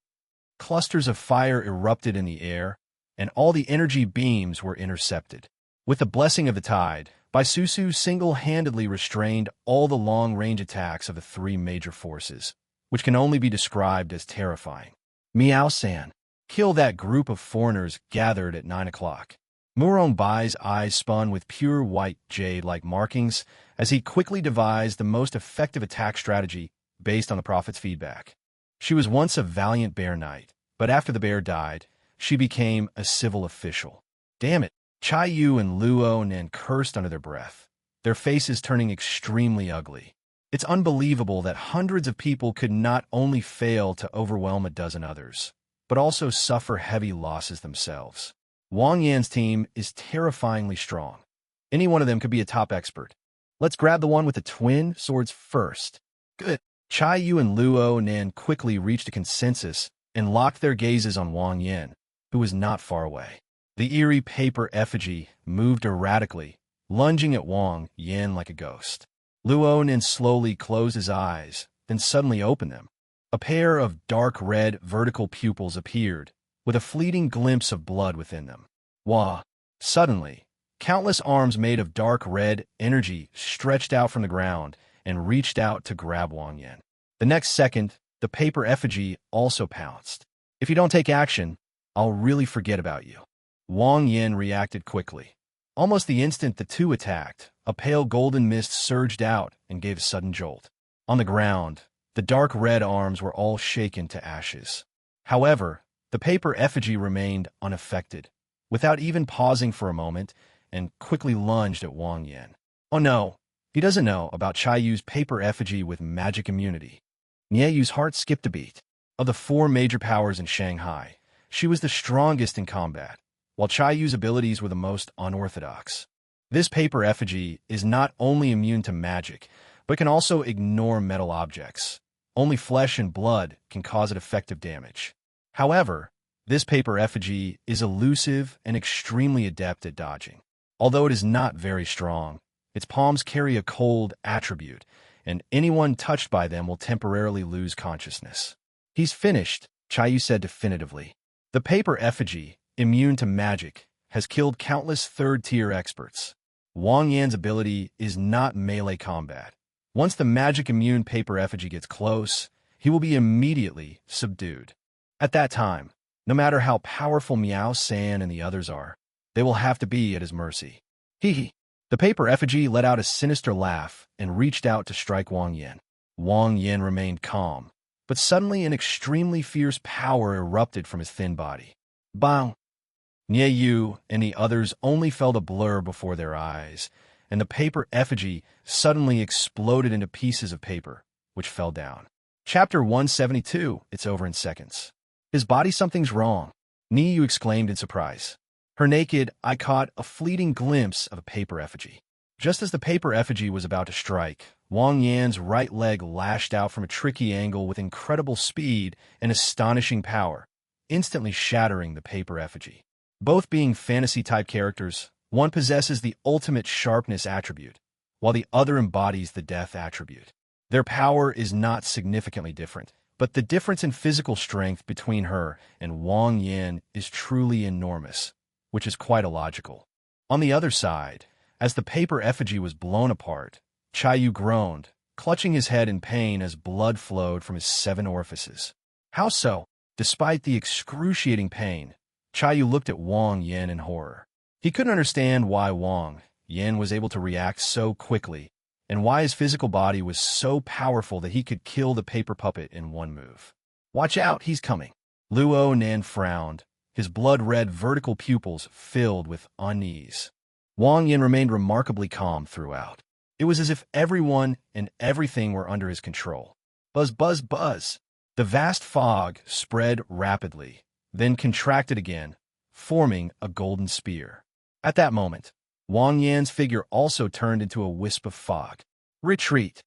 Clusters of fire erupted in the air, and all the energy beams were intercepted. With the blessing of the tide, Baisusu single-handedly restrained all the long-range attacks of the three major forces, which can only be described as terrifying. Miao-san, kill that group of foreigners gathered at 9 o'clock. Murong Bai's eyes spun with pure white jade-like markings as he quickly devised the most effective attack strategy based on the prophet's feedback. She was once a valiant bear knight, but after the bear died, she became a civil official. Damn it! Chai Yu and Luo Nen cursed under their breath, their faces turning extremely ugly. It's unbelievable that hundreds of people could not only fail to overwhelm a dozen others, but also suffer heavy losses themselves. Wang Yan's team is terrifyingly strong. Any one of them could be a top expert. Let's grab the one with the twin swords first. Good. Chai Yu and Luo Nen quickly reached a consensus and locked their gazes on Wang Yan, who was not far away. The eerie paper effigy moved erratically, lunging at Wang Yan like a ghost. Luo Nen slowly closed his eyes, then suddenly opened them. A pair of dark red vertical pupils appeared, with a fleeting glimpse of blood within them. Wah! Suddenly, countless arms made of dark red energy stretched out from the ground and reached out to grab Wang Yan. The next second, the paper effigy also pounced. If you don't take action, I'll really forget about you. Wang Yan reacted quickly. Almost the instant the two attacked, a pale golden mist surged out and gave a sudden jolt. On the ground, the dark red arms were all shaken to ashes. However, the paper effigy remained unaffected, without even pausing for a moment, and quickly lunged at Wang Yan. Oh no, he doesn't know about Chai Yu's paper effigy with magic immunity. Nie Yu's heart skipped a beat. Of the four major powers in Shanghai, she was the strongest in combat, while Chai Yu's abilities were the most unorthodox. This paper effigy is not only immune to magic, but can also ignore metal objects. Only flesh and blood can cause it effective damage. However, this paper effigy is elusive and extremely adept at dodging. Although it is not very strong, its palms carry a cold attribute, and anyone touched by them will temporarily lose consciousness. He's finished, Chai Yu said definitively. The paper effigy, immune to magic, has killed countless third-tier experts. Wang Yan's ability is not melee combat. Once the magic-immune paper effigy gets close, he will be immediately subdued. At that time, no matter how powerful Miao San and the others are, they will have to be at his mercy. Hee hee. The paper effigy let out a sinister laugh and reached out to strike Wang Yan. Wang Yan remained calm, but suddenly an extremely fierce power erupted from his thin body. Bang! Nie Yu and the others only felt a blur before their eyes, and the paper effigy suddenly exploded into pieces of paper, which fell down. Chapter 172, it's over in seconds. His body, something's wrong, Nie Yu exclaimed in surprise. Her naked eye caught a fleeting glimpse of a paper effigy. Just as the paper effigy was about to strike, Wang Yan's right leg lashed out from a tricky angle with incredible speed and astonishing power, instantly shattering the paper effigy. Both being fantasy-type characters, one possesses the ultimate sharpness attribute, while the other embodies the death attribute. Their power is not significantly different, but the difference in physical strength between her and Wang Yan is truly enormous, which is quite illogical. On the other side, as the paper effigy was blown apart, Chai Yu groaned, clutching his head in pain as blood flowed from his 7 orifices. How so? Despite the excruciating pain, Chai Yu looked at Wang Yan in horror. He couldn't understand why Wang Yin was able to react so quickly, and why his physical body was so powerful that he could kill the paper puppet in one move. Watch out, he's coming. Luo Nan frowned, his blood-red vertical pupils filled with unease. Wang Yin remained remarkably calm throughout. It was as if everyone and everything were under his control. Buzz, buzz, buzz. The vast fog spread rapidly, then contracted again, forming a golden spear. At that moment, Wang Yan's figure also turned into a wisp of fog. Retreat!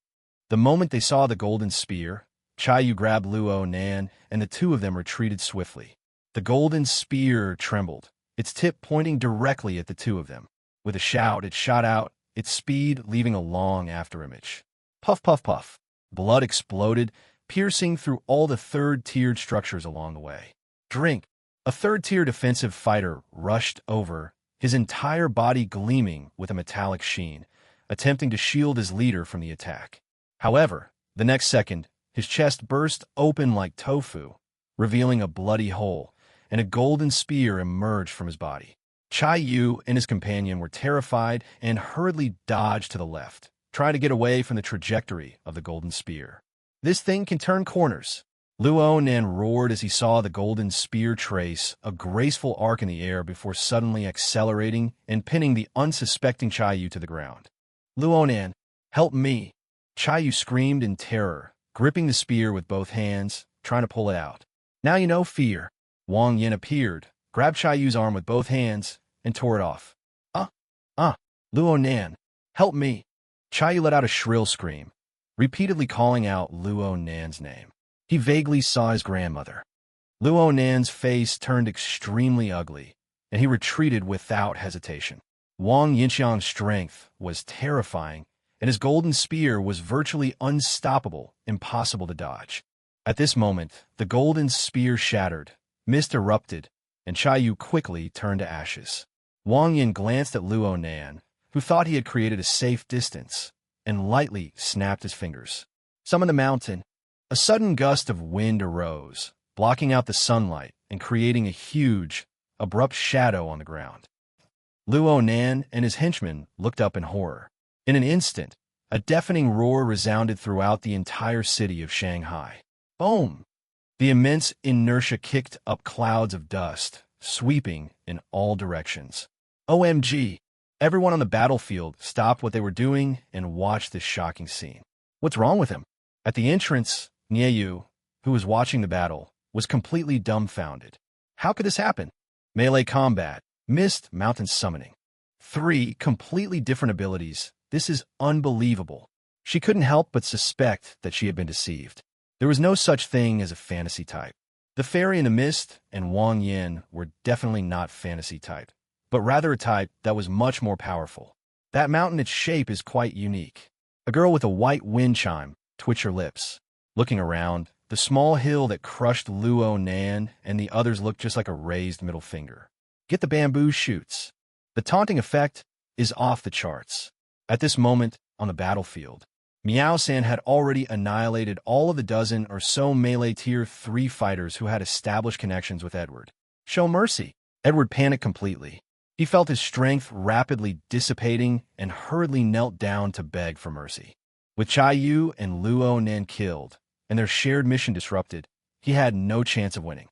The moment they saw the golden spear, Chayu grabbed Luo Nan, and the two of them retreated swiftly. The golden spear trembled, its tip pointing directly at the two of them. With a shout, it shot out, its speed leaving a long afterimage. Puff, puff, puff. Blood exploded, piercing through all the third-tiered structures along the way. Drink! A third-tier defensive fighter rushed over, his entire body gleaming with a metallic sheen, attempting to shield his leader from the attack. However, the next second, his chest burst open like tofu, revealing a bloody hole, and a golden spear emerged from his body. Chai Yu and his companion were terrified and hurriedly dodged to the left, trying to get away from the trajectory of the golden spear. This thing can turn corners. Luo Nan roared as he saw the golden spear trace a graceful arc in the air before suddenly accelerating and pinning the unsuspecting Chai Yu to the ground. Luo Nan, help me! Chai Yu screamed in terror, gripping the spear with both hands, trying to pull it out. Now you know fear. Wang Yin appeared, grabbed Chai Yu's arm with both hands, and tore it off. Luo Nan, help me! Chai Yu let out a shrill scream, repeatedly calling out Luo Nan's name. He vaguely saw his grandmother. Luo Nan's face turned extremely ugly, and he retreated without hesitation. Wang Yinxiang's strength was terrifying, and his golden spear was virtually unstoppable, impossible to dodge. At this moment, the golden spear shattered, mist erupted, and Chai Yu quickly turned to ashes. Wang Yin glanced at Luo Nan, who thought he had created a safe distance, and lightly snapped his fingers. Summon the mountain. A sudden gust of wind arose, blocking out the sunlight and creating a huge, abrupt shadow on the ground. Luo Nan and his henchmen looked up in horror. In an instant, a deafening roar resounded throughout the entire city of Shanghai. Boom! The immense inertia kicked up clouds of dust, sweeping in all directions. OMG! Everyone on the battlefield stopped what they were doing and watched this shocking scene. What's wrong with him? At the entrance, Nieyu, who was watching the battle, was completely dumbfounded. How could this happen? Melee combat, mist, mountain summoning. 3 completely different abilities. This is unbelievable. She couldn't help but suspect that she had been deceived. There was no such thing as a fantasy type. The fairy in the mist and Wang Yin were definitely not fantasy type, but rather a type that was much more powerful. That mountain, its shape is quite unique. A girl with a white wind chime twitched her lips. Looking around, the small hill that crushed Luo Nan and the others looked just like a raised middle finger. Get the bamboo shoots. The taunting effect is off the charts. At this moment, on the battlefield, Miao-san had already annihilated all of the dozen or so melee tier 3 fighters who had established connections with Edward. Show mercy. Edward panicked completely. He felt his strength rapidly dissipating and hurriedly knelt down to beg for mercy. With Chai Yu and Luo Nan killed, and their shared mission disrupted, he had no chance of winning.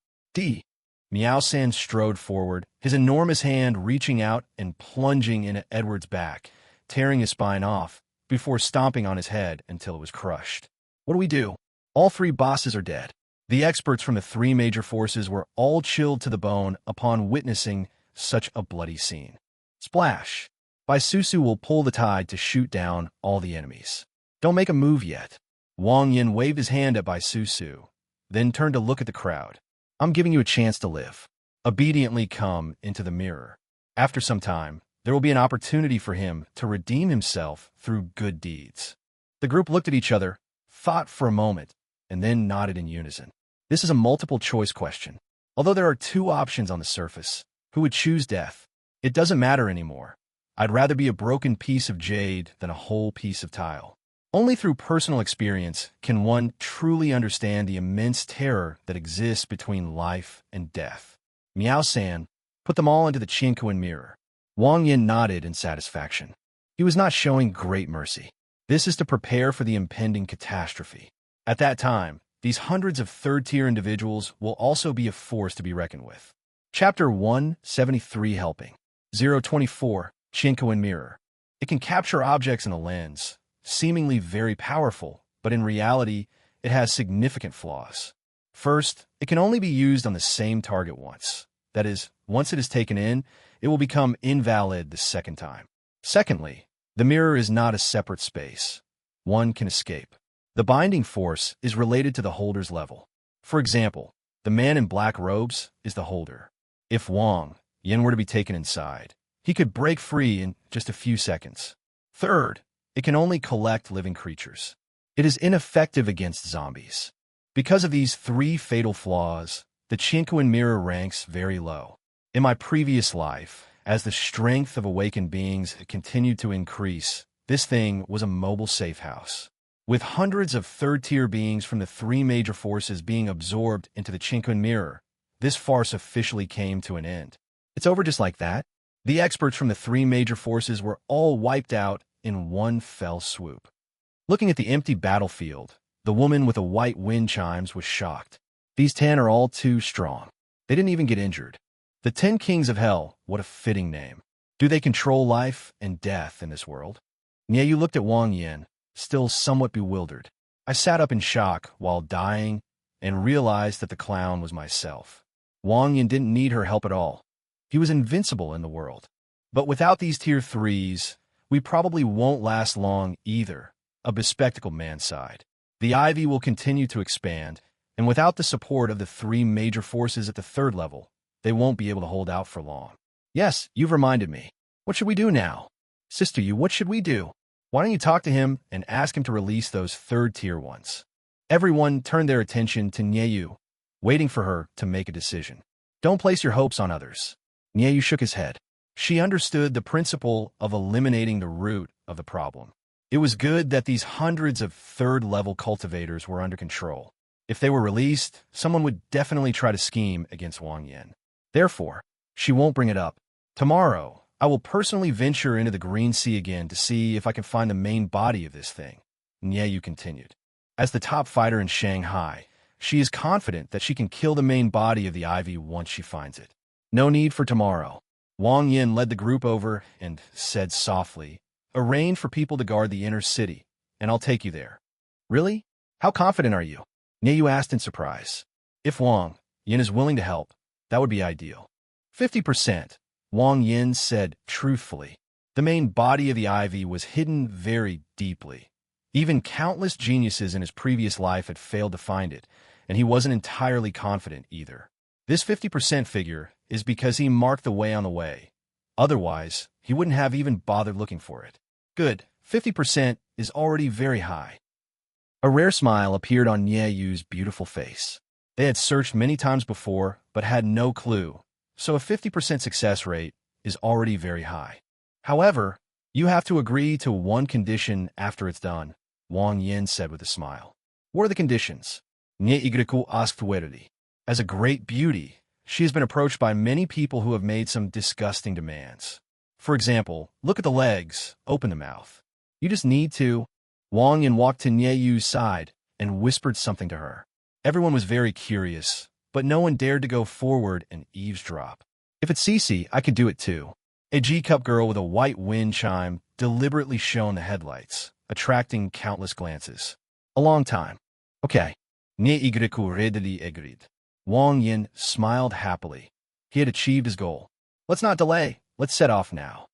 Miao-san strode forward, his enormous hand reaching out and plunging into Edward's back, tearing his spine off, before stomping on his head until it was crushed. What do we do? All 3 bosses are dead. The experts from the 3 major forces were all chilled to the bone upon witnessing such a bloody scene. Splash! Baisusu will pull the tide to shoot down all the enemies. Don't make a move yet. Wang Yin waved his hand at Baisusu, then turned to look at the crowd. I'm giving you a chance to live. Obediently come into the mirror. After some time, there will be an opportunity for him to redeem himself through good deeds. The group looked at each other, thought for a moment, and then nodded in unison. This is a multiple-choice question. Although there are 2 options on the surface, who would choose death? It doesn't matter anymore. I'd rather be a broken piece of jade than a whole piece of tile. Only through personal experience can one truly understand the immense terror that exists between life and death. Miao-san put them all into the Qianquan mirror. Wang Yin nodded in satisfaction. He was not showing great mercy. This is to prepare for the impending catastrophe. At that time, these hundreds of third-tier individuals will also be a force to be reckoned with. Chapter 173 Helping 024 Chinkoan Mirror. It can capture objects in a lens, seemingly very powerful, but in reality, it has significant flaws. First, it can only be used on the same target once. That is, once it is taken in, it will become invalid the second time. Secondly, the mirror is not a separate space. One can escape. The binding force is related to the holder's level. For example, the man in black robes is the holder. If Wang Yin were to be taken inside, he could break free in just a few seconds. Third, it can only collect living creatures. It is ineffective against zombies. Because of these three fatal flaws, the Chinkoan mirror ranks very low. In my previous life, as the strength of awakened beings continued to increase, this thing was a mobile safe house. With hundreds of third-tier beings from the three major forces being absorbed into the Chinkoan mirror, this farce officially came to an end. It's over just like that. The experts from the three major forces were all wiped out in one fell swoop. Looking at the empty battlefield, the woman with the white wind chimes was shocked. These 10 are all too strong. They didn't even get injured. The 10 Kings of Hell, what a fitting name. Do they control life and death in this world? Nieyu looked at Wang Yin, still somewhat bewildered. I sat up in shock while dying and realized that the clown was myself. Wang Yin didn't need her help at all. He was invincible in the world. But without these tier 3s, we probably won't last long either. A bespectacled man sighed. The ivy will continue to expand, and without the support of the three major forces at the third level, they won't be able to hold out for long. Yes, you've reminded me. What should we do now? Sister Yu, what should we do? Why don't you talk to him and ask him to release those third-tier ones? Everyone turned their attention to Nieyu, waiting for her to make a decision. Don't place your hopes on others. Nieyu shook his head. She understood the principle of eliminating the root of the problem. It was good that these hundreds of third-level cultivators were under control. If they were released, someone would definitely try to scheme against Wang Yin. Therefore, she won't bring it up. Tomorrow, I will personally venture into the Green Sea again to see if I can find the main body of this thing. Nieyu continued. As the top fighter in Shanghai, she is confident that she can kill the main body of the ivy once she finds it. No need for tomorrow. Wang Yin led the group over and said softly, arrange for people to guard the inner city, and I'll take you there. Really? How confident are you? Nieyu asked in surprise. If Wang Yin is willing to help, that would be ideal. 50%, Wang Yin said truthfully. The main body of the ivy was hidden very deeply. Even countless geniuses in his previous life had failed to find it, and he wasn't entirely confident either. This 50% figure is because he marked the way on the way. Otherwise, he wouldn't have even bothered looking for it. Good, 50% is already very high. A rare smile appeared on Nieyu's beautiful face. They had searched many times before, but had no clue, so a 50% success rate is already very high. However, you have to agree to one condition after it's done, Wang Yin said with a smile. What are the conditions? Nieyigriku asked wearily. As a great beauty, she has been approached by many people who have made some disgusting demands. For example, look at the legs, open the mouth. You just need to. Wang Yin walked to Nieyu's side and whispered something to her. Everyone was very curious, but no one dared to go forward and eavesdrop. If it's Cece, I could do it too. A G-cup girl with a white wind chime deliberately shone the headlights, attracting countless glances. A long time. Okay. Nieyigriku readily agreed. Wang Yin smiled happily. He had achieved his goal. Let's not delay. Let's set off now.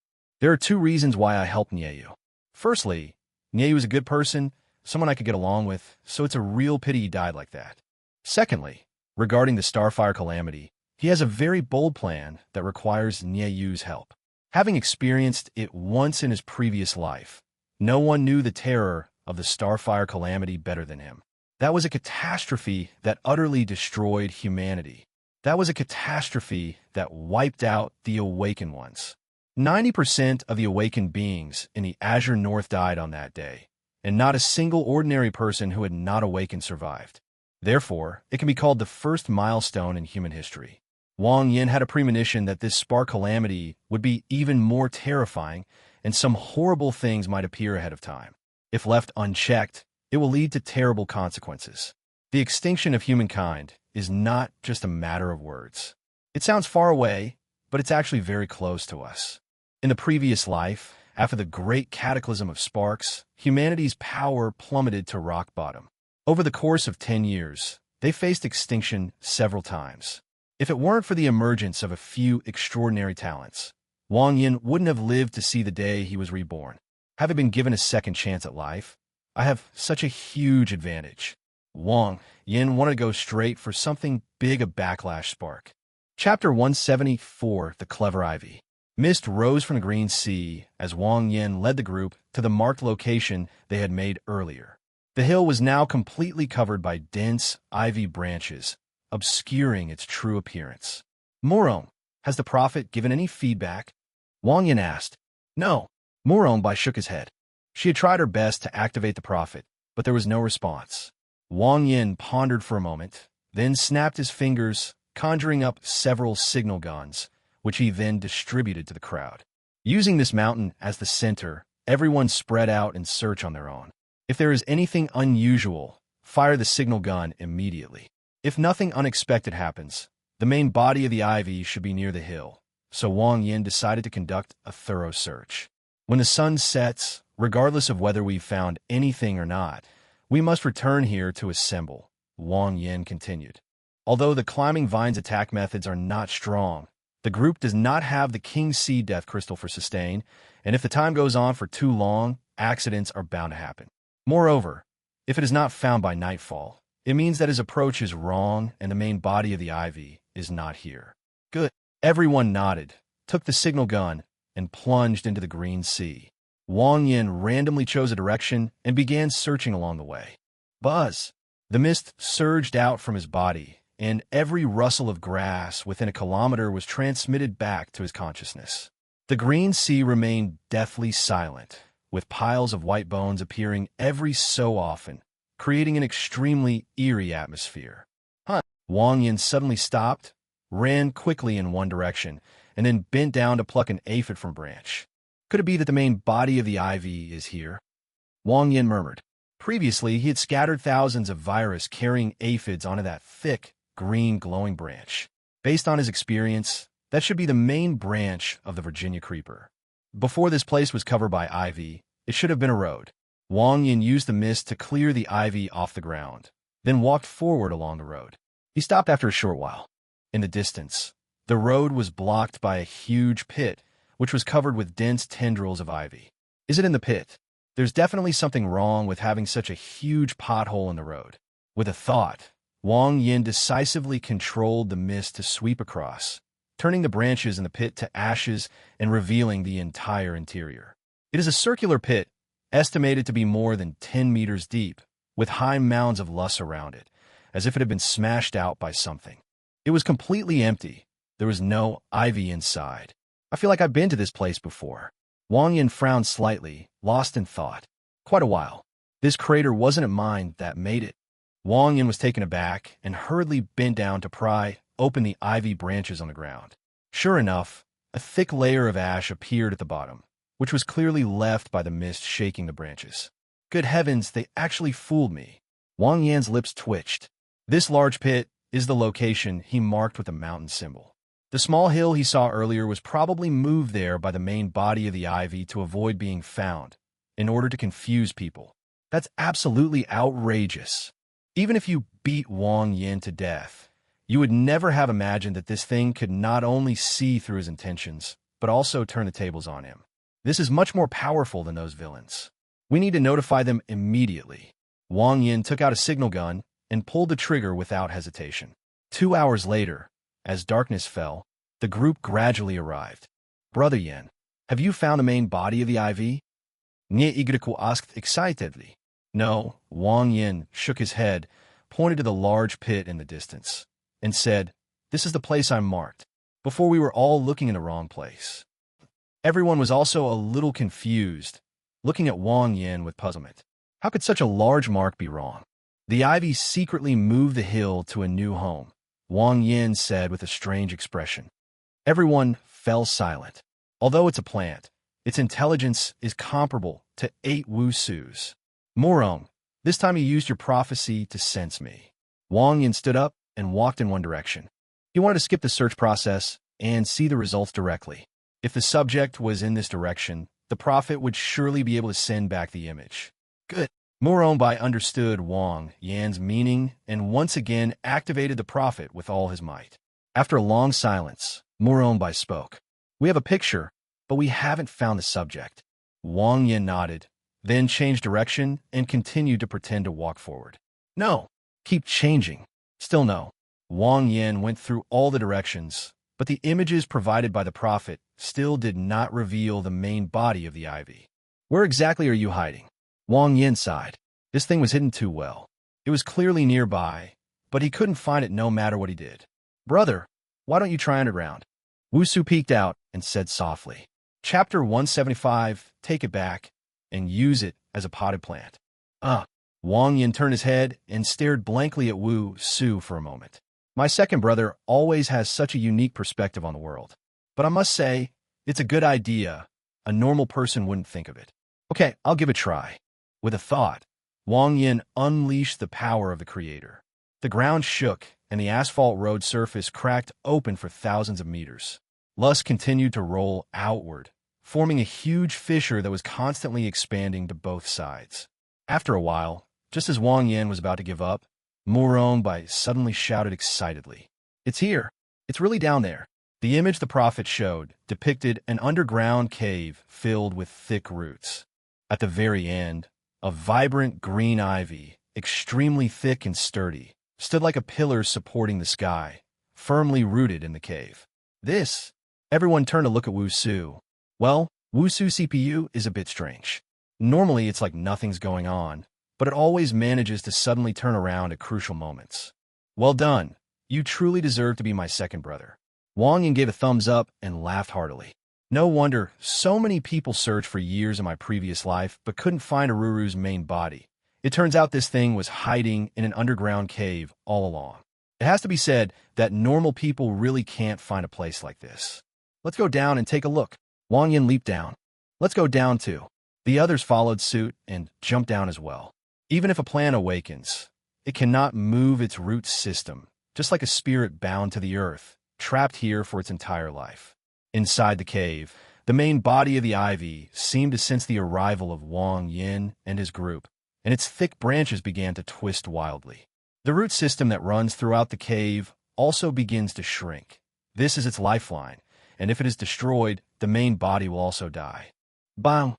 There are two reasons why I helped Nieyu. Firstly, Nieyu is a good person, someone I could get along with, so it's a real pity he died like that. Secondly, regarding the Starfire Calamity, he has a very bold plan that requires Nieyu's help. Having experienced it once in his previous life, no one knew the terror of the Starfire Calamity better than him. That was a catastrophe that utterly destroyed humanity. That was a catastrophe that wiped out the awakened ones. 90% of the awakened beings in the Azure North died on that day, and not a single ordinary person who had not awakened survived. Therefore, it can be called the first milestone in human history. Wang Yin had a premonition that this Spark Calamity would be even more terrifying, and some horrible things might appear ahead of time. If left unchecked, it will lead to terrible consequences. The extinction of humankind is not just a matter of words. It sounds far away, but it's actually very close to us. In the previous life, after the great cataclysm of sparks, humanity's power plummeted to rock bottom. Over the course of 10 years, they faced extinction several times. If it weren't for the emergence of a few extraordinary talents, Wang Yin wouldn't have lived to see the day he was reborn. Having been given a second chance at life, I have such a huge advantage. Wang Yin wanted to go straight for something big, a backlash spark. Chapter 174, The Clever Ivy. Mist rose from the green sea as Wang Yin led the group to the marked location they had made earlier. The hill was now completely covered by dense ivy branches, obscuring its true appearance. Morong, has the prophet given any feedback? Wang Yin asked. No. Morong shook his head. She had tried her best to activate the prophet, but there was no response. Wang Yin pondered for a moment, then snapped his fingers, conjuring up several signal guns, which he then distributed to the crowd. Using this mountain as the center, everyone spread out and search on their own. If there is anything unusual, fire the signal gun immediately. If nothing unexpected happens, the main body of the ivy should be near the hill, so Wang Yin decided to conduct a thorough search. When the sun sets, regardless of whether we've found anything or not, we must return here to assemble, Wang Yin continued. Although the climbing vine's attack methods are not strong, the group does not have the King Sea Death Crystal for sustain, and if the time goes on for too long, accidents are bound to happen. Moreover, if it is not found by nightfall, it means that his approach is wrong and the main body of the ivy is not here. Good. Everyone nodded, took the signal gun, and plunged into the green sea. Wang Yin randomly chose a direction and began searching along the way. Buzz! The mist surged out from his body, and every rustle of grass within a kilometer was transmitted back to his consciousness. The green sea remained deathly silent, with piles of white bones appearing every so often, creating an extremely eerie atmosphere. Wang Yin suddenly stopped, ran quickly in one direction, and then bent down to pluck an aphid from a branch. Could it be that the main body of the ivy is here? Wang Yin murmured. Previously, he had scattered thousands of virus carrying aphids onto that thick, green glowing branch. Based on his experience, that should be the main branch of the Virginia creeper. Before this place was covered by ivy, it should have been a road. Wang Yin used the mist to clear the ivy off the ground, then walked forward along the road. He stopped after a short while. In the distance, the road was blocked by a huge pit, which was covered with dense tendrils of ivy. Is it in the pit? There's definitely something wrong with having such a huge pothole in the road. With a thought, Wang Yin decisively controlled the mist to sweep across, turning the branches in the pit to ashes and revealing the entire interior. It is a circular pit, estimated to be more than 10 meters deep, with high mounds of loess around it, as if it had been smashed out by something. It was completely empty. There was no ivy inside. I feel like I've been to this place before. Wang Yin frowned slightly, lost in thought. Quite a while. This crater wasn't a mine that made it. Wang Yin was taken aback and hurriedly bent down to pry open the ivy branches on the ground. Sure enough, a thick layer of ash appeared at the bottom, which was clearly left by the mist shaking the branches. Good heavens, they actually fooled me. Wang Yin's lips twitched. This large pit is the location he marked with a mountain symbol. The small hill he saw earlier was probably moved there by the main body of the ivy to avoid being found, in order to confuse people. That's absolutely outrageous. Even if you beat Wang Yin to death, you would never have imagined that this thing could not only see through his intentions, but also turn the tables on him. This is much more powerful than those villains. We need to notify them immediately. Wang Yin took out a signal gun and pulled the trigger without hesitation. 2 hours later, as darkness fell, the group gradually arrived. Brother Yin, have you found the main body of the ivy? Nye Igriku asked excitedly. No, Wang Yin shook his head, pointed to the large pit in the distance, and said, This is the place I marked. Before we were all looking in the wrong place. Everyone was also a little confused, looking at Wang Yin with puzzlement. How could such a large mark be wrong? The ivy secretly moved the hill to a new home, Wang Yin said with a strange expression. Everyone fell silent. Although it's a plant, Its intelligence is comparable to 8 Wusu's. Morong, this time you used your prophecy to sense me. Wang Yin stood up and walked in one direction. He wanted to skip the search process and see the results directly. If the subject was in this direction, the prophet would surely be able to send back the image. Good. Morong Bai understood Wang Yan's meaning and once again activated the prophet with all his might. After a long silence, Morong Bai spoke. We have a picture, but we haven't found the subject. Wang Yan nodded, then changed direction and continued to pretend to walk forward. No. Keep changing. Still no. Wang Yan went through all the directions, but the images provided by the prophet still did not reveal the main body of the ivy. Where exactly are you hiding? Wang Yan sighed. This thing was hidden too well. It was clearly nearby, but he couldn't find it no matter what he did. Brother, why don't you try underground? Wusu peeked out and said softly. Chapter 175, take it back and use it as a potted plant. Wang Yan turned his head and stared blankly at Wu Su for a moment. My second brother always has such a unique perspective on the world. But I must say, it's a good idea. A normal person wouldn't think of it. Okay, I'll give it a try. With a thought, Wang Yan unleashed the power of the creator. The ground shook, and the asphalt road surface cracked open for thousands of meters. Lust continued to roll outward, forming a huge fissure that was constantly expanding to both sides. After a while, just as Wang Yan was about to give up, Morong Bai suddenly shouted excitedly. It's here. It's really down there. The image the prophet showed depicted an underground cave filled with thick roots. At the very end, a vibrant green ivy, extremely thick and sturdy, stood like a pillar supporting the sky, firmly rooted in the cave. This. Everyone turned to look at Wusu. Well, Wusu CPU is a bit strange. Normally it's like nothing's going on, but it always manages to suddenly turn around at crucial moments. Well done. You truly deserve to be my second brother. Wang Yin gave a thumbs up and laughed heartily. No wonder so many people searched for years in my previous life but couldn't find Aruru's main body. It turns out this thing was hiding in an underground cave all along. It has to be said that normal people really can't find a place like this. Let's go down and take a look. Wang Yin leaped down. Let's go down too. The others followed suit and jumped down as well. Even if a plant awakens, it cannot move its root system, just like a spirit bound to the earth, trapped here for its entire life. Inside the cave, the main body of the ivy seemed to sense the arrival of Wang Yin and his group, and its thick branches began to twist wildly. The root system that runs throughout the cave also begins to shrink. This is its lifeline, and if it is destroyed, the main body will also die. Bang!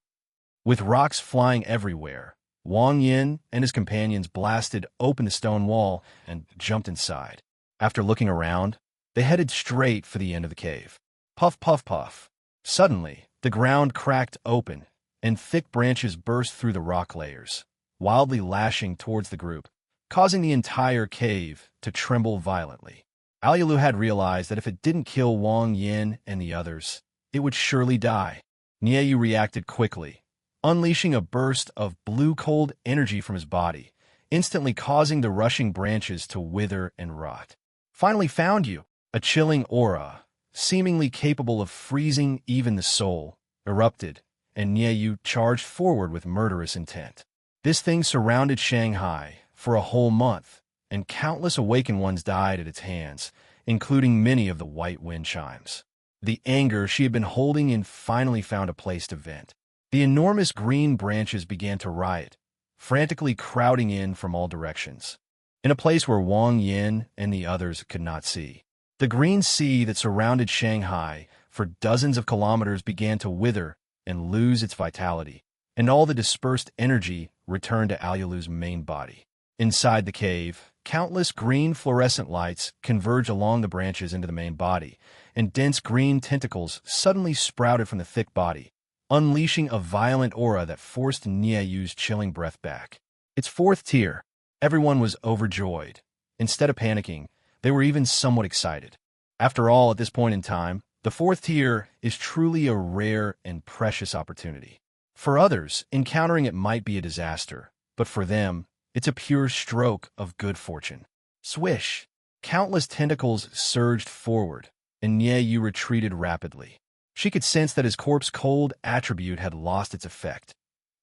With rocks flying everywhere, Wang Yin and his companions blasted open the stone wall and jumped inside. After looking around, they headed straight for the end of the cave. Puff, puff, puff. Suddenly, the ground cracked open, and thick branches burst through the rock layers, wildly lashing towards the group, causing the entire cave to tremble violently. Alialu had realized that if it didn't kill Wang Yin and the others, it would surely die. Nieyu reacted quickly, unleashing a burst of blue-cold energy from his body, instantly causing the rushing branches to wither and rot. Finally found you! A chilling aura, seemingly capable of freezing even the soul, erupted, and Nieyu charged forward with murderous intent. This thing surrounded Shanghai for a whole month, and countless awakened ones died at its hands, including many of the white wind chimes. The anger she had been holding in finally found a place to vent. The enormous green branches began to riot, frantically crowding in from all directions, in a place where Wang Yin and the others could not see. The green sea that surrounded Shanghai for dozens of kilometers began to wither and lose its vitality, and all the dispersed energy returned to Alialu's main body. Inside the cave, countless green fluorescent lights converged along the branches into the main body, and dense green tentacles suddenly sprouted from the thick body, unleashing a violent aura that forced Nieyu's chilling breath back. Its fourth tier. Everyone was overjoyed. Instead of panicking, they were even somewhat excited. After all, at this point in time, the fourth tier is truly a rare and precious opportunity. For others, encountering it might be a disaster, but for them, it's a pure stroke of good fortune. Swish! Countless tentacles surged forward, and Nieyu retreated rapidly. She could sense that his corpse cold attribute had lost its effect.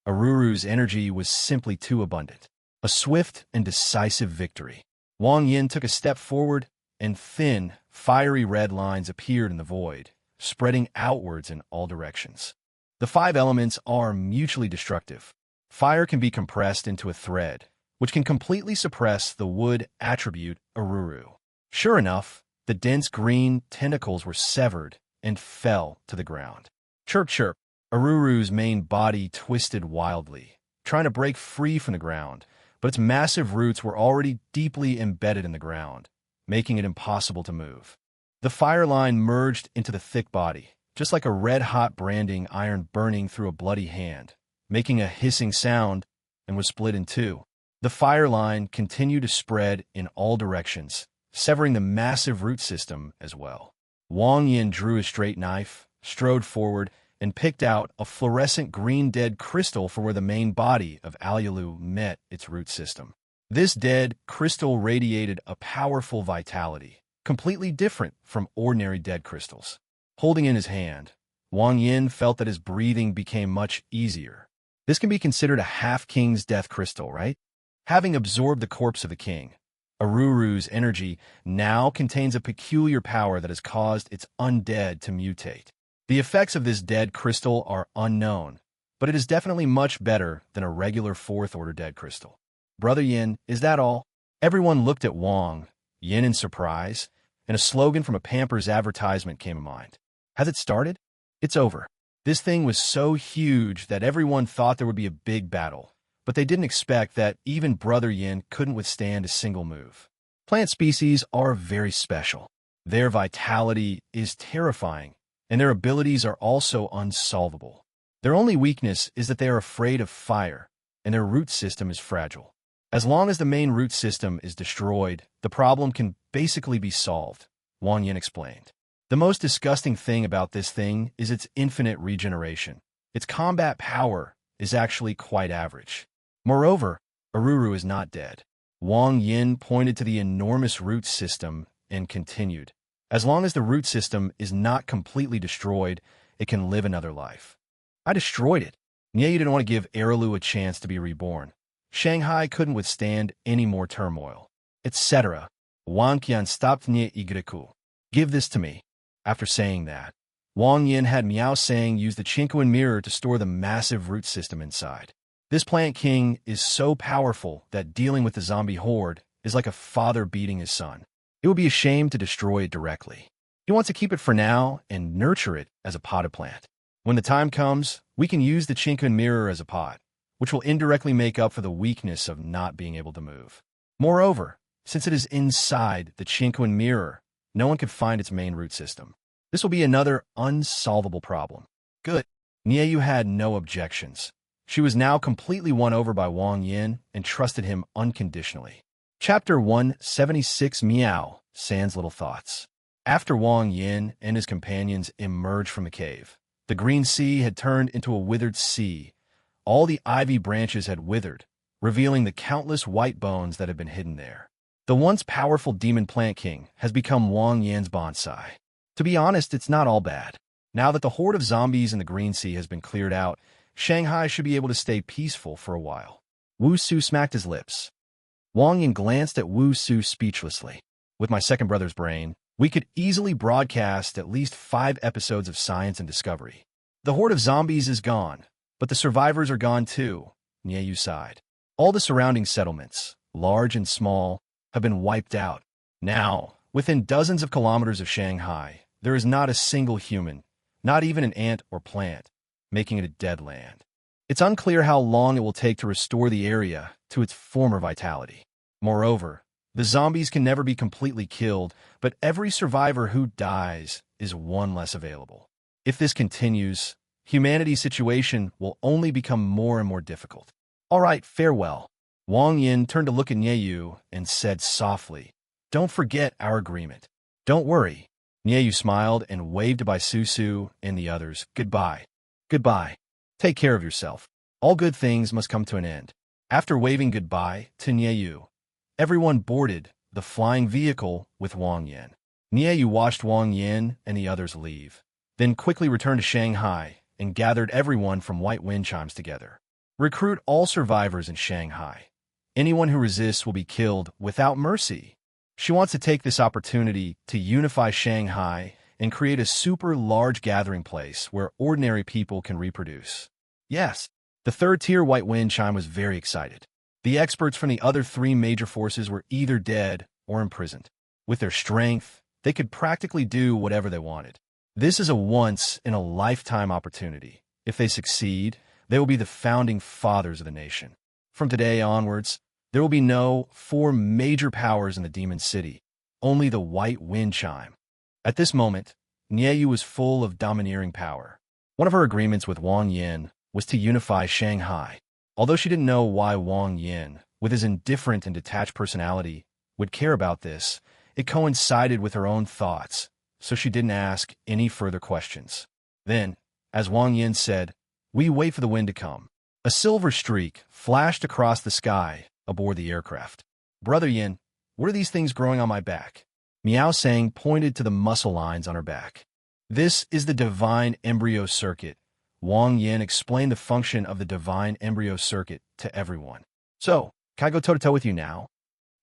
Aruru's energy was simply too abundant. A swift and decisive victory. Wang Yin took a step forward, and thin, fiery red lines appeared in the void, spreading outwards in all directions. The five elements are mutually destructive. Fire can be compressed into a thread, which can completely suppress the wood attribute Aruru. Sure enough, the dense green tentacles were severed and fell to the ground. Chirp, chirp. Aruru's main body twisted wildly, trying to break free from the ground, but its massive roots were already deeply embedded in the ground, making it impossible to move. The fire line merged into the thick body, just like a red-hot branding iron burning through a bloody hand, making a hissing sound, and was split in two. The fire line continued to spread in all directions, severing the massive root system as well. Wang Yin drew his straight knife, strode forward, and picked out a fluorescent green dead crystal for where the main body of Alialu met its root system. This dead crystal radiated a powerful vitality, completely different from ordinary dead crystals. Holding in his hand, Wang Yin felt that his breathing became much easier. This can be considered a half-king's death crystal, right? Having absorbed the corpse of the king, Aruru's energy now contains a peculiar power that has caused its undead to mutate. The effects of this dead crystal are unknown, but it is definitely much better than a regular fourth-order dead crystal. Brother Yin, is that all? Everyone looked at Wang Yin in surprise, and a slogan from a Pampers advertisement came to mind. Has it started? It's over. This thing was so huge that everyone thought there would be a big battle, but they didn't expect that even Brother Yin couldn't withstand a single move. Plant species are very special. Their vitality is terrifying, and their abilities are also unsolvable. Their only weakness is that they are afraid of fire, and their root system is fragile. As long as the main root system is destroyed, the problem can basically be solved, Wang Yin explained. The most disgusting thing about this thing is its infinite regeneration. Its combat power is actually quite average. Moreover, Aruru is not dead. Wang Yin pointed to the enormous root system and continued. As long as the root system is not completely destroyed, it can live another life. I destroyed it. Nye didn't want to give Arilu a chance to be reborn. Shanghai couldn't withstand any more turmoil, etc. Wang Qian stopped Nye Igriku. Give this to me. After saying that, Wang Yin had Miao Sang use the Chinquan mirror to store the massive root system inside. This plant king is so powerful that dealing with the zombie horde is like a father beating his son. It would be a shame to destroy it directly. He wants to keep it for now and nurture it as a potted plant. When the time comes, we can use the Chinquan mirror as a pot, which will indirectly make up for the weakness of not being able to move. Moreover, since it is inside the Chinquan mirror, no one could find its main root system. This will be another unsolvable problem. Good. Nieu had no objections. She was now completely won over by Wang Yin and trusted him unconditionally. Chapter 176 Miao, Sand's Little Thoughts. After Wang Yin and his companions emerged from the cave, the green sea had turned into a withered sea. All the ivy branches had withered, revealing the countless white bones that had been hidden there. The once powerful demon plant king has become Wang Yin's bonsai. To be honest, it's not all bad. Now that the horde of zombies in the green sea has been cleared out, Shanghai should be able to stay peaceful for a while. Wu Su smacked his lips. Wang Yin glanced at Wu Su speechlessly. With my second brother's brain, we could easily broadcast at least 5 episodes of Science and Discovery. The horde of zombies is gone, but the survivors are gone too, Nieu sighed. All the surrounding settlements, large and small, have been wiped out. Now, within dozens of kilometers of Shanghai, there is not a single human, not even an ant or plant, making it a dead land. It's unclear how long it will take to restore the area to its former vitality. Moreover, the zombies can never be completely killed, but every survivor who dies is one less available. If this continues, humanity's situation will only become more and more difficult. All right, farewell. Wang Yin turned to look at Nieu and said softly, "Don't forget our agreement." "Don't worry." Nieu smiled and waved by Susu and the others. "Goodbye. Goodbye. Take care of yourself. All good things must come to an end." After waving goodbye to Nieu, everyone boarded the flying vehicle with Wang Yin. Nieu watched Wang Yin and the others leave. then quickly returned to Shanghai and gathered everyone from White Wind Chimes together. Recruit all survivors in Shanghai. Anyone who resists will be killed without mercy. She wants to take this opportunity to unify Shanghai and create a super large gathering place where ordinary people can reproduce. Yes, the third-tier White Wind Chime was very excited. The experts from the other three major forces were either dead or imprisoned. With their strength, they could practically do whatever they wanted. This is a once-in-a-lifetime opportunity. If they succeed, they will be the founding fathers of the nation. From today onwards, there will be no four major powers in the Demon City, only the White Wind Chime. At this moment, Nieyu was full of domineering power. One of her agreements with Wang Yin was to unify Shanghai. Although she didn't know why Wang Yin, with his indifferent and detached personality, would care about this, it coincided with her own thoughts, so she didn't ask any further questions. Then, as Wang Yin said, "We wait for the wind to come." A silver streak flashed across the sky aboard the aircraft. "Brother Yin, what are these things growing on my back?" Miao Sang pointed to the muscle lines on her back. "This is the divine embryo circuit." Wang Yin explained the function of the divine embryo circuit to everyone. "So, can I go toe-to-toe with you now?"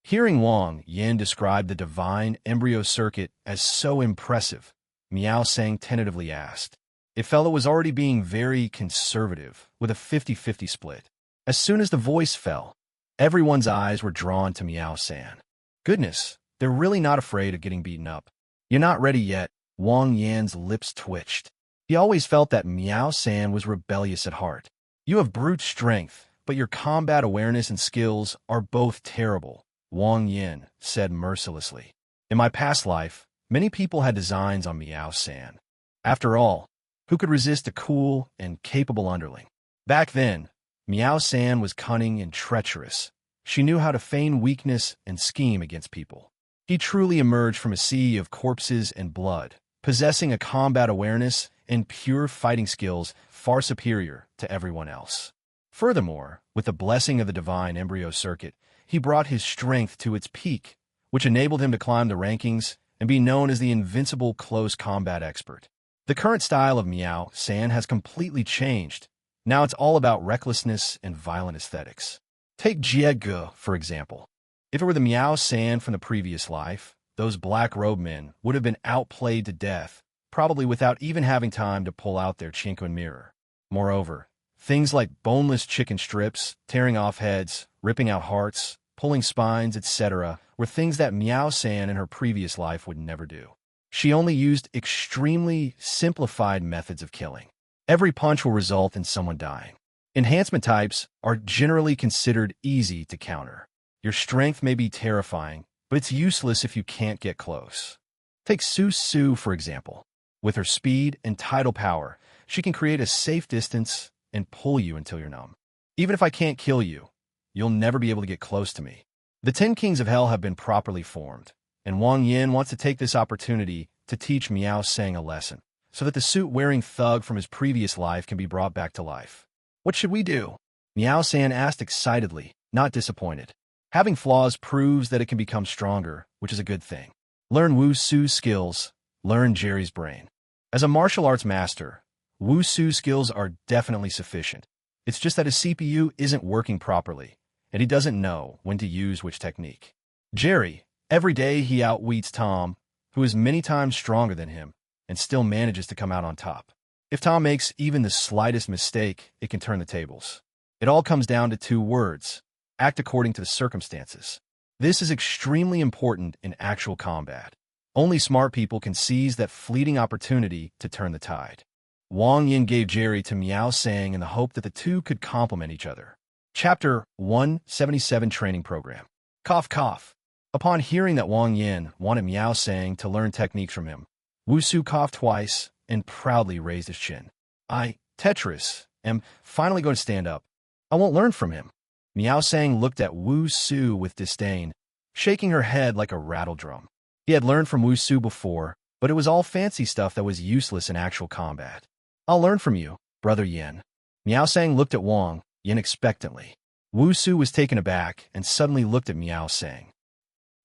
Hearing Wang Yin describe the divine embryo circuit as so impressive, Miao Sang tentatively asked. It felt it was already being very conservative, with a 50-50 split. As soon as the voice fell, everyone's eyes were drawn to Miao Sang. Goodness, they're really not afraid of getting beaten up. "You're not ready yet." Wang Yan's lips twitched. He always felt that Miao Sang was rebellious at heart. "You have brute strength, but your combat awareness and skills are both terrible," Wang Yin said mercilessly. "In my past life, many people had designs on Miao Sang. After all, who could resist a cool and capable underling? Back then, Miao Sang was cunning and treacherous. She knew how to feign weakness and scheme against people. He truly emerged from a sea of corpses and blood, possessing a combat awareness and pure fighting skills far superior to everyone else. Furthermore, with the blessing of the divine embryo circuit, he brought his strength to its peak, which enabled him to climb the rankings and be known as the invincible close combat expert. The current style of Miao Sang has completely changed. Now it's all about recklessness and violent aesthetics. Take Jie Ge, for example. If it were the Miao Sang from the previous life, those black-robed men would have been outplayed to death, probably without even having time to pull out their Chinkun mirror. Moreover, things like boneless chicken strips, tearing off heads, ripping out hearts, pulling spines, etc., were things that Miao Sang in her previous life would never do. She only used extremely simplified methods of killing. Every punch will result in someone dying. Enhancement types are generally considered easy to counter. Your strength may be terrifying, but it's useless if you can't get close. Take Su Su, for example. With her speed and tidal power, she can create a safe distance and pull you until you're numb. Even if I can't kill you, you'll never be able to get close to me. The 10 Kings of Hell have been properly formed, and Wang Yin wants to take this opportunity to teach Miao Sang a lesson, so that the suit-wearing thug from his previous life can be brought back to life. "What should we do?" Miao Sang asked excitedly, not disappointed. Having flaws proves that it can become stronger, which is a good thing. Learn Wu Su's skills, learn Jerry's brain. As a martial arts master, Wu Su's skills are definitely sufficient. It's just that his CPU isn't working properly, and he doesn't know when to use which technique. Jerry, every day he outwits Tom, who is many times stronger than him, and still manages to come out on top. If Tom makes even the slightest mistake, it can turn the tables. It all comes down to 2 words: act according to the circumstances. This is extremely important in actual combat. Only smart people can seize that fleeting opportunity to turn the tide. Wang Yin gave Jerry to Miao Sang in the hope that the two could complement each other. Chapter 177 Training Program. Cough, cough. Upon hearing that Wang Yin wanted Miao Sang to learn techniques from him, Wu Su coughed twice and proudly raised his chin. "I, Tetris, am finally going to stand up. I won't learn from him." Miao Sang looked at Wu Su with disdain, shaking her head like a rattle drum. He had learned from Wu Su before, but it was all fancy stuff that was useless in actual combat. "I'll learn from you, Brother Yin." Miao Sang looked at Wang Yin expectantly. Wu Su was taken aback and suddenly looked at Miao Sang.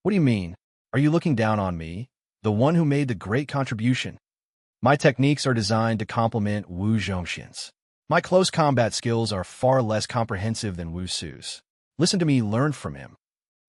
"What do you mean? Are you looking down on me, the one who made the great contribution?" My techniques are designed to complement Wu Zhongxin's. My close combat skills are far less comprehensive than Wu Su's. Listen to me learn from him.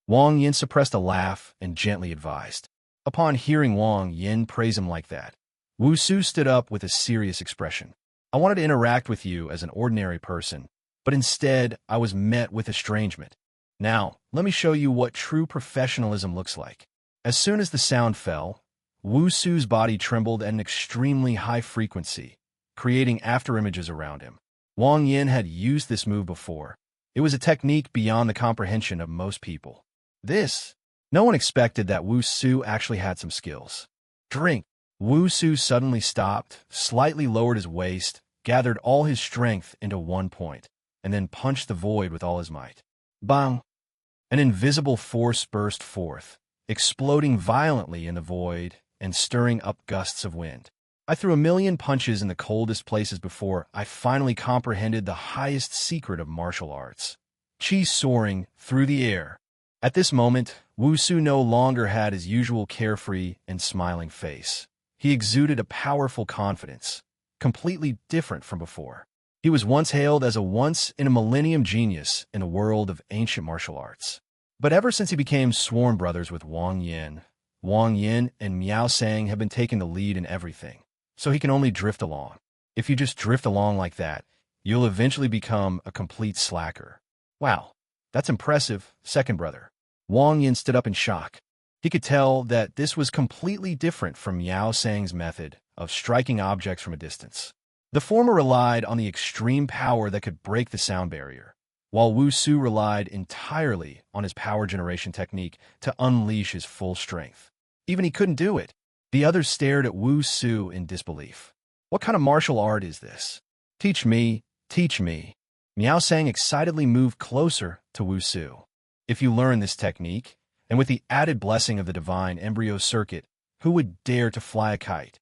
Wang Yin suppressed a laugh and gently advised. Upon hearing Wang Yin praise him like that, Wu Su stood up with a serious expression. I wanted to interact with you as an ordinary person, but instead I was met with estrangement. Now, let me show you what true professionalism looks like. As soon as the sound fell, Wu Su's body trembled at an extremely high frequency, creating afterimages around him. Wang Yin had used this move before. It was a technique beyond the comprehension of most people. No one expected that Wu Su actually had some skills. Drink. Wu Su suddenly stopped, slightly lowered his waist, gathered all his strength into one point, and then punched the void with all his might. Bang! An invisible force burst forth, exploding violently in the void and stirring up gusts of wind. I threw a million punches in the coldest places before I finally comprehended the highest secret of martial arts. Chi soaring through the air. At this moment, Wu Su no longer had his usual carefree and smiling face. He exuded a powerful confidence, completely different from before. He was once hailed as a once-in-a-millennium genius in the world of ancient martial arts. But ever since he became sworn brothers with Wang Yin and Miao Sang have been taking the lead in everything, so he can only drift along. If you just drift along like that, you'll eventually become a complete slacker. Wow, that's impressive, second brother. Wang Yin stood up in shock. He could tell that this was completely different from Miao Sang's method of striking objects from a distance. The former relied on the extreme power that could break the sound barrier, while Wu Su relied entirely on his power generation technique to unleash his full strength. Even he couldn't do it. The others stared at Wu Su in disbelief. What kind of martial art is this? Teach me, teach me. Miao Sang excitedly moved closer to Wu Su. If you learn this technique, and with the added blessing of the divine embryo circuit, who would dare to fly a kite?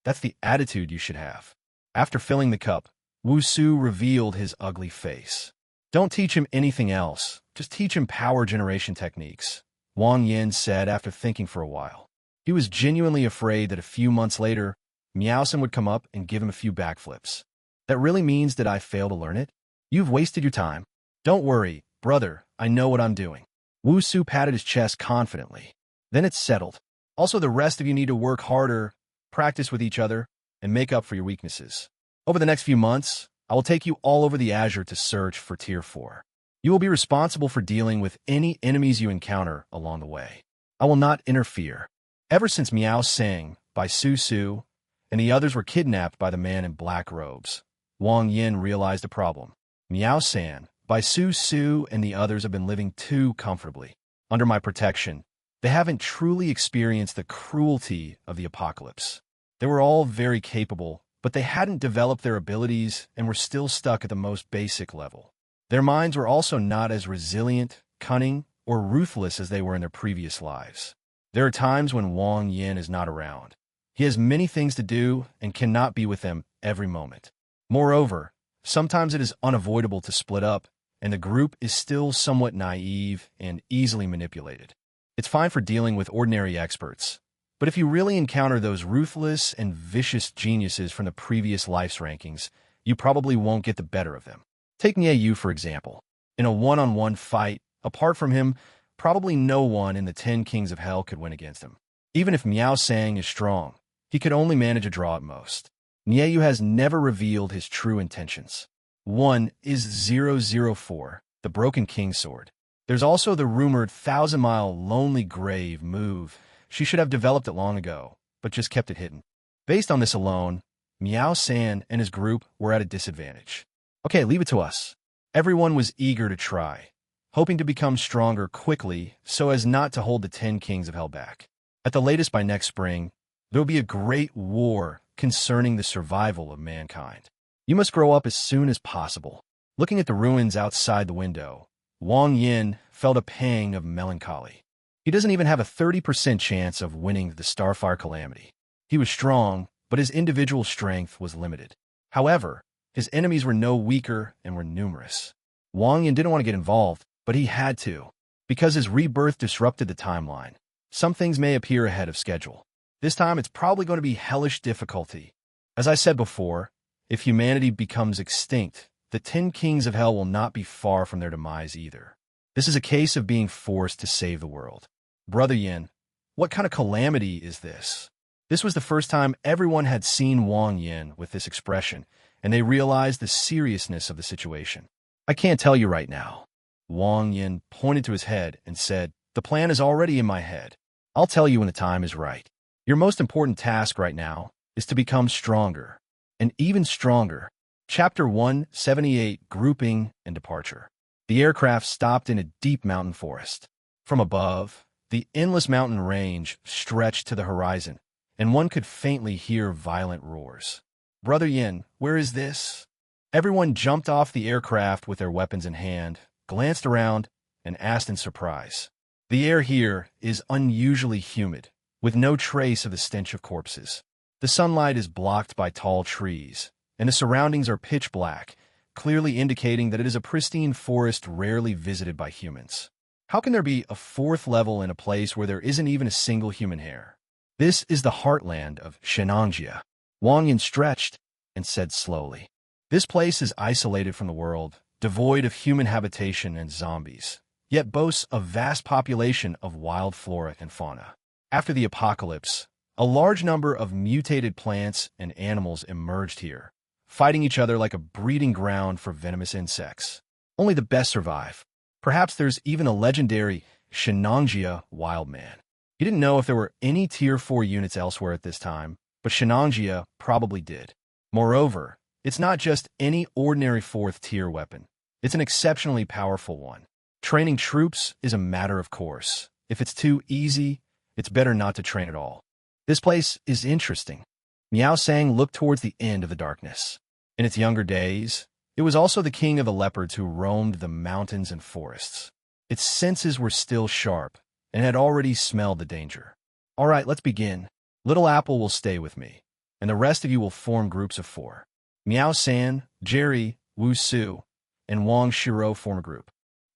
That's the attitude you should have. After filling the cup, Wu Su revealed his ugly face. Don't teach him anything else. Just teach him power generation techniques, Wang Yin said after thinking for a while. He was genuinely afraid that a few months later, Miao San would come up and give him a few backflips. That really means that I fail to learn it? You've wasted your time. Don't worry, brother, I know what I'm doing. Wu Su patted his chest confidently. Then it's settled. Also, the rest of you need to work harder, practice with each other, and make up for your weaknesses. Over the next few months, I will take you all over the Azure to search for Tier 4. You will be responsible for dealing with any enemies you encounter along the way. I will not interfere. Ever since Miao Sang, by Su Su, and the others were kidnapped by the man in black robes, Wang Yin realized a problem. Miao San, by Su Su, and the others have been living too comfortably. Under my protection, they haven't truly experienced the cruelty of the apocalypse. They were all very capable, but they hadn't developed their abilities and were still stuck at the most basic level. Their minds were also not as resilient, cunning, or ruthless as they were in their previous lives. There are times when Wang Yin is not around. He has many things to do and cannot be with them every moment. Moreover, sometimes it is unavoidable to split up, and the group is still somewhat naive and easily manipulated. It's fine for dealing with ordinary experts, but if you really encounter those ruthless and vicious geniuses from the previous life's rankings, you probably won't get the better of them. Take Nie Yu, for example. In a one-on-one fight, apart from him, probably no one in the 10 Kings of Hell could win against him. Even if Miao Sang is strong, he could only manage a draw at most. Nie Yu has never revealed his true intentions. One is 004, the Broken King Sword. There's also the rumored 1,000-mile Lonely Grave move. She should have developed it long ago, but just kept it hidden. Based on this alone, Miao San and his group were at a disadvantage. Okay, leave it to us. Everyone was eager to try, hoping to become stronger quickly so as not to hold the 10 Kings of Hell back. At the latest by next spring, there will be a great war concerning the survival of mankind. You must grow up as soon as possible. Looking at the ruins outside the window, Wang Yin felt a pang of melancholy. He doesn't even have a 30% chance of winning the Starfire Calamity. He was strong, but his individual strength was limited. However, his enemies were no weaker and were numerous. Wang Yin didn't want to get involved, but he had to, because his rebirth disrupted the timeline. Some things may appear ahead of schedule. This time it's probably going to be hellish difficulty. As I said before, if humanity becomes extinct, the 10 kings of hell will not be far from their demise either. This is a case of being forced to save the world. Brother Yin, what kind of calamity is this? This was the first time everyone had seen Wang Yin with this expression, and they realized the seriousness of the situation. I can't tell you right now. Wang Yin pointed to his head and said, "The plan is already in my head. I'll tell you when the time is right. Your most important task right now is to become stronger, and even stronger." Chapter 178, Grouping and Departure. The aircraft stopped in a deep mountain forest. From above, the endless mountain range stretched to the horizon, and one could faintly hear violent roars. Brother Yin, where is this? Everyone jumped off the aircraft with their weapons in hand, glanced around, and asked in surprise. The air here is unusually humid, with no trace of the stench of corpses. The sunlight is blocked by tall trees, and the surroundings are pitch black, clearly indicating that it is a pristine forest rarely visited by humans. How can there be a fourth level in a place where there isn't even a single human hair? This is the heartland of Shenangjia. Wang Yin stretched and said slowly, "This place is isolated from the world, devoid of human habitation and zombies, yet boasts a vast population of wild flora and fauna. After the apocalypse, a large number of mutated plants and animals emerged here, fighting each other like a breeding ground for venomous insects. Only the best survive. Perhaps there's even a legendary Shenangjia wildman. He didn't know if there were any Tier 4 units elsewhere at this time, but Shenangjia probably did. Moreover, it's not just any ordinary 4th-tier weapon. It's an exceptionally powerful one. Training troops is a matter of course. If it's too easy, it's better not to train at all. This place is interesting." Miao Sang looked towards the end of the darkness. In its younger days, it was also the king of the leopards who roamed the mountains and forests. Its senses were still sharp and had already smelled the danger. "All right, let's begin. Little Apple will stay with me, and the rest of you will form groups of 4. Miao San, Jerry, Wu Su, and Wang Shiro form a group.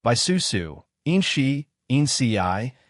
By Su Su, In Shi, In Si,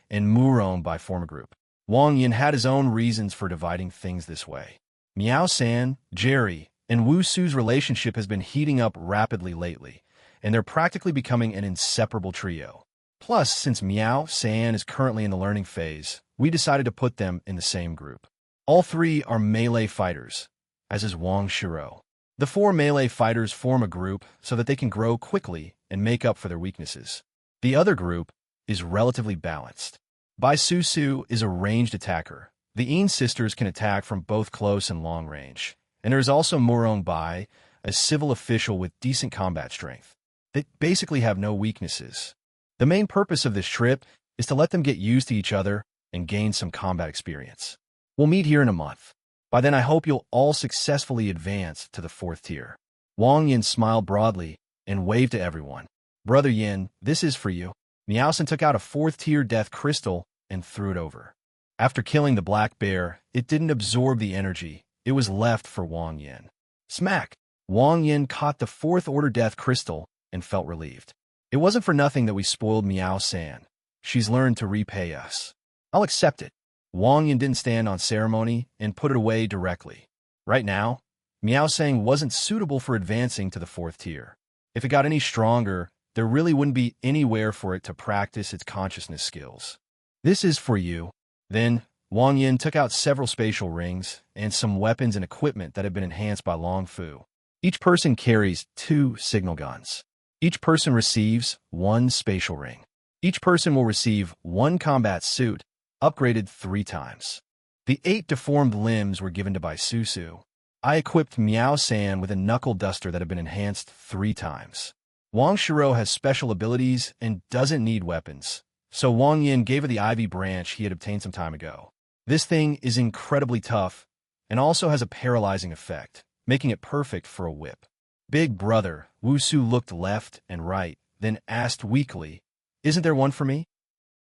and Murong by form a group." Wang Yin had his own reasons for dividing things this way. Miao San, Jerry, and Wu Su's relationship has been heating up rapidly lately, and they're practically becoming an inseparable trio. Plus, since Miao San is currently in the learning phase, we decided to put them in the same group. All 3 are melee fighters, as is Wang Shiro. The 4 melee fighters form a group so that they can grow quickly and make up for their weaknesses. The other group is relatively balanced. Bai Su is a ranged attacker. The Yin sisters can attack from both close and long range. And there is also Murong Bai, a civil official with decent combat strength. They basically have no weaknesses. The main purpose of this trip is to let them get used to each other and gain some combat experience. We'll meet here in a month. By then I hope you'll all successfully advance to the 4th tier. Wang Yin smiled broadly and waved to everyone. "Brother Yin, this is for you." Miao San took out a 4th-tier death crystal and threw it over. After killing the black bear, it didn't absorb the energy. It was left for Wang Yin. Smack! Wang Yin caught the 4th-order death crystal and felt relieved. "It wasn't for nothing that we spoiled Miao San. She's learned to repay us. I'll accept it." Wang Yin didn't stand on ceremony and put it away directly. Right now, Miao Sang wasn't suitable for advancing to the 4th tier. If it got any stronger, there really wouldn't be anywhere for it to practice its consciousness skills. "This is for you." Then, Wang Yin took out several spatial rings and some weapons and equipment that had been enhanced by Long Fu. Each person carries 2 signal guns. Each person receives 1 spatial ring. Each person will receive 1 combat suit, upgraded 3 times. The 8 deformed limbs were given to Bai Su. I equipped Miao San with a knuckle duster that had been enhanced 3 times. Wang Shiro has special abilities and doesn't need weapons, so Wang Yin gave her the ivy branch he had obtained some time ago. This thing is incredibly tough and also has a paralyzing effect, making it perfect for a whip. Big brother, Wu Su looked left and right, then asked weakly, "Isn't there one for me?"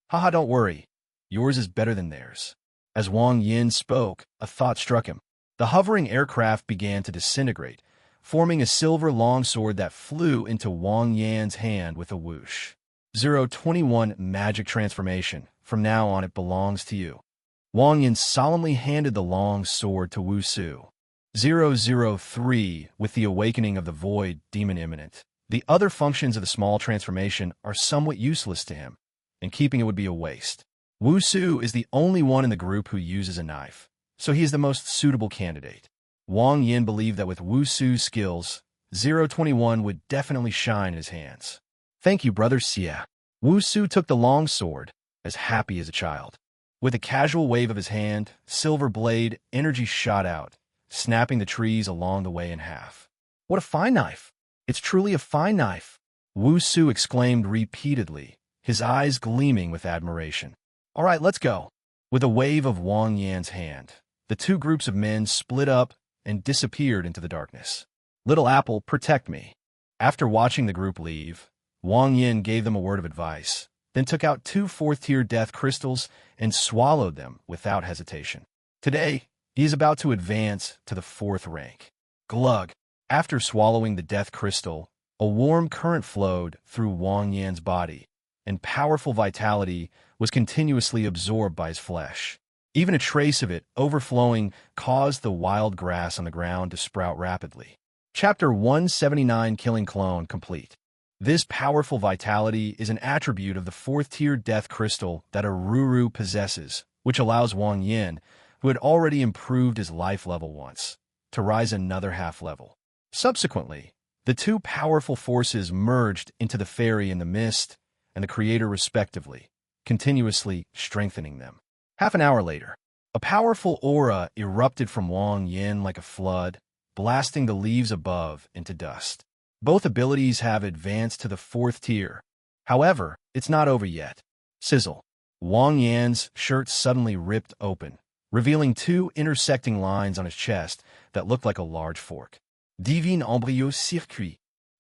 "Haha, don't worry. Yours is better than theirs." As Wang Yin spoke, a thought struck him. The hovering aircraft began to disintegrate, forming a silver longsword that flew into Wang Yan's hand with a whoosh. 021 Magic Transformation. From now on, it belongs to you. Wang Yin solemnly handed the long sword to Wu Su. 003, with the awakening of the void demon imminent. The other functions of the small transformation are somewhat useless to him, and keeping it would be a waste. Wu Su is the only one in the group who uses a knife, so he is the most suitable candidate. Wang Yin believed that with Wu Su's skills, 021 would definitely shine in his hands. Thank you, brother Xia. Wu Su took the long sword, as happy as a child. With a casual wave of his hand, silver blade, energy shot out, snapping the trees along the way in half. What a fine knife! It's truly a fine knife! Wu Su exclaimed repeatedly, his eyes gleaming with admiration. All right, let's go. With a wave of Wang Yan's hand, the two groups of men split up and disappeared into the darkness. Little Apple, protect me. After watching the group leave, Wang Yin gave them a word of advice, then took out 2 fourth-tier death crystals and swallowed them without hesitation. Today, he is about to advance to the 4th rank. Glug! After swallowing the death crystal, a warm current flowed through Wang Yan's body, and powerful vitality was continuously absorbed by his flesh. Even a trace of it overflowing caused the wild grass on the ground to sprout rapidly. Chapter 179 Killing Clone complete. This powerful vitality is an attribute of the 4th-tier death crystal that a Ruru possesses, which allows Wang Yin, who had already improved his life level once, to rise another half level. Subsequently, the two powerful forces merged into the fairy in the mist and the creator respectively, continuously strengthening them. Half an hour later, a powerful aura erupted from Wang Yin like a flood, blasting the leaves above into dust. Both abilities have advanced to the 4th tier. However, it's not over yet. Sizzle. Wang Yan's shirt suddenly ripped open, revealing 2 intersecting lines on his chest that looked like a large fork. Divine embryo circuit.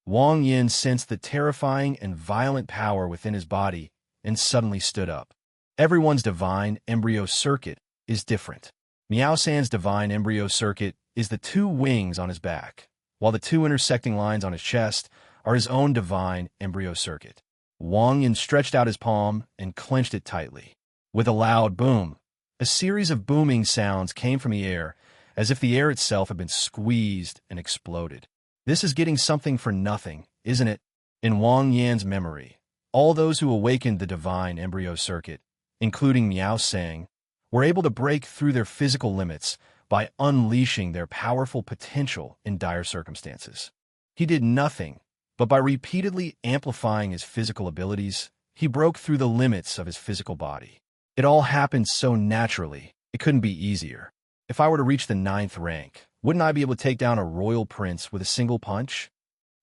Wang Yin sensed the terrifying and violent power within his body and suddenly stood up. Everyone's divine embryo circuit is different. Miao San's divine embryo circuit is the 2 wings on his back, while the 2 intersecting lines on his chest are his own divine embryo circuit. Wang Yin stretched out his palm and clenched it tightly. With a loud boom, a series of booming sounds came from the air, as if the air itself had been squeezed and exploded. This is getting something for nothing, isn't it? In Wang Yan's memory, all those who awakened the divine embryo circuit, including Miao Sang, were able to break through their physical limits by unleashing their powerful potential in dire circumstances. He did nothing, but by repeatedly amplifying his physical abilities, he broke through the limits of his physical body. It all happened so naturally, it couldn't be easier. If I were to reach the 9th rank, wouldn't I be able to take down a royal prince with a single punch?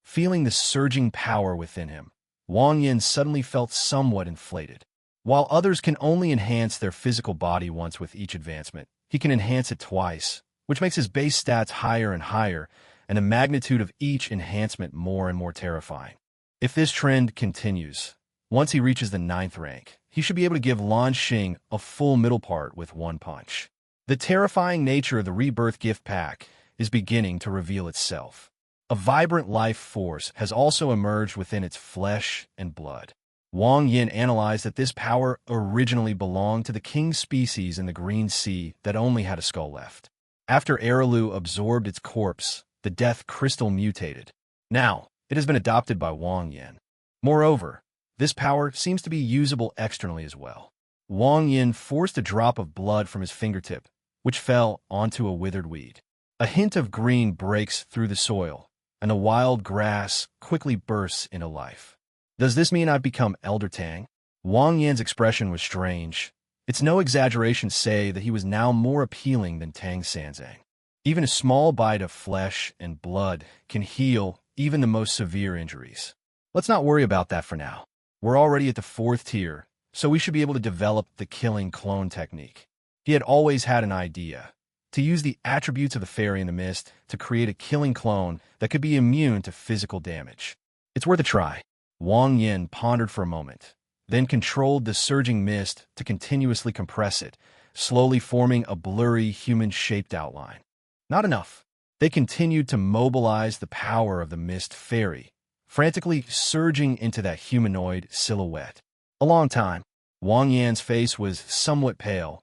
Feeling the surging power within him, Wang Yin suddenly felt somewhat inflated. While others can only enhance their physical body once with each advancement, he can enhance it twice, which makes his base stats higher and higher, and the magnitude of each enhancement more and more terrifying. If this trend continues, once he reaches the 9th rank, he should be able to give Lan Xing a full middle part with 1 punch. The terrifying nature of the Rebirth Gift Pack is beginning to reveal itself. A vibrant life force has also emerged within its flesh and blood. Wang Yin analyzed that this power originally belonged to the king species in the Green Sea that only had a skull left. After Erilu absorbed its corpse, the death crystal mutated. Now, it has been adopted by Wang Yin. Moreover, this power seems to be usable externally as well. Wang Yin forced a drop of blood from his fingertip, which fell onto a withered weed. A hint of green breaks through the soil, and the wild grass quickly bursts into life. Does this mean I've become Elder Tang? Wang Yan's expression was strange. It's no exaggeration to say that he was now more appealing than Tang Sanzang. Even a small bite of flesh and blood can heal even the most severe injuries. Let's not worry about that for now. We're already at the 4th tier, so we should be able to develop the killing clone technique. He had always had an idea, to use the attributes of the fairy in the mist to create a killing clone that could be immune to physical damage. It's worth a try. Wang Yin pondered for a moment, then controlled the surging mist to continuously compress it, slowly forming a blurry human-shaped outline. Not enough. They continued to mobilize the power of the mist fairy, frantically surging into that humanoid silhouette. A long time. Wang Yan's face was somewhat pale,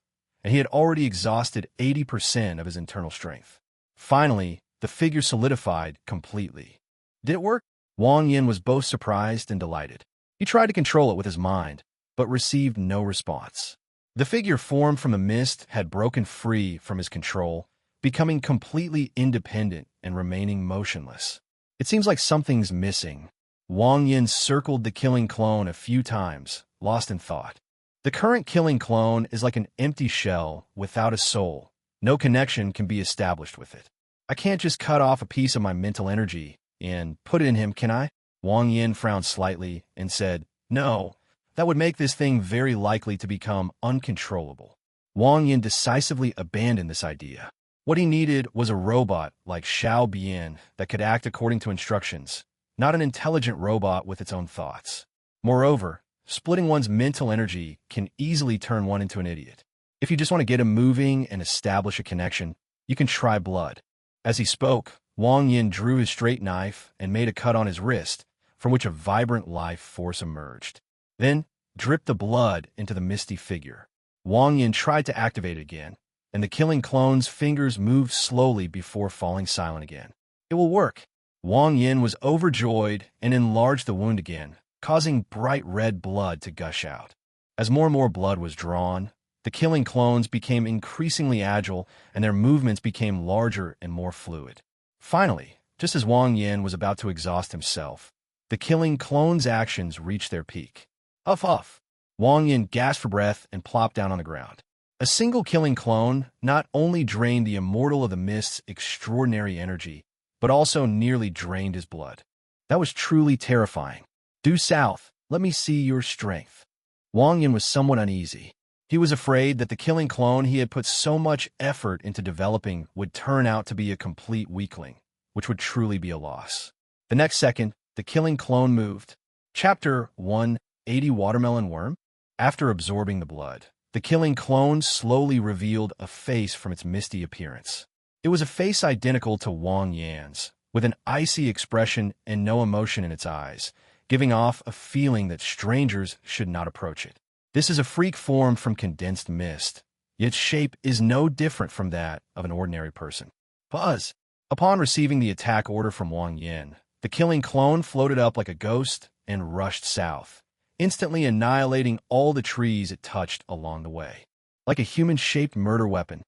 and he had already exhausted 80% of his internal strength. Finally, the figure solidified completely. Did it work? Wang Yin was both surprised and delighted. He tried to control it with his mind, but received no response. The figure formed from the mist had broken free from his control, becoming completely independent and remaining motionless. It seems like something's missing. Wang Yin circled the killing clone a few times, lost in thought. The current killing clone is like an empty shell without a soul. No connection can be established with it. I can't just cut off a piece of my mental energy and put it in him, can I? Wang Yin frowned slightly and said, No, that would make this thing very likely to become uncontrollable. Wang Yin decisively abandoned this idea. What he needed was a robot like Xiao Bian that could act according to instructions, not an intelligent robot with its own thoughts. Moreover, splitting one's mental energy can easily turn one into an idiot. If you just want to get him moving and establish a connection, you can try blood. As he spoke, Wang Yin drew his straight knife and made a cut on his wrist, from which a vibrant life force emerged. Then, dripped the blood into the misty figure. Wang Yin tried to activate it again, and the killing clone's fingers moved slowly before falling silent again. It will work. Wang Yin was overjoyed and enlarged the wound again, causing bright red blood to gush out. As more and more blood was drawn, the killing clones became increasingly agile and their movements became larger and more fluid. Finally, just as Wang Yin was about to exhaust himself, the killing clone's actions reached their peak. Huff huff! Wang Yin gasped for breath and plopped down on the ground. A single killing clone not only drained the immortal of the mist's extraordinary energy, but also nearly drained his blood. That was truly terrifying. Due south, let me see your strength. Wang Yin was somewhat uneasy. He was afraid that the killing clone he had put so much effort into developing would turn out to be a complete weakling, which would truly be a loss. The next second, the killing clone moved. Chapter 180 Watermelon Worm? After absorbing the blood, the killing clone slowly revealed a face from its misty appearance. It was a face identical to Wang Yan's, with an icy expression and no emotion in its eyes, giving off a feeling that strangers should not approach it. This is a freak formed from condensed mist, yet its shape is no different from that of an ordinary person. Buzz! Upon receiving the attack order from Wang Yin, the killing clone floated up like a ghost and rushed south, instantly annihilating all the trees it touched along the way. Like a human-shaped murder weapon.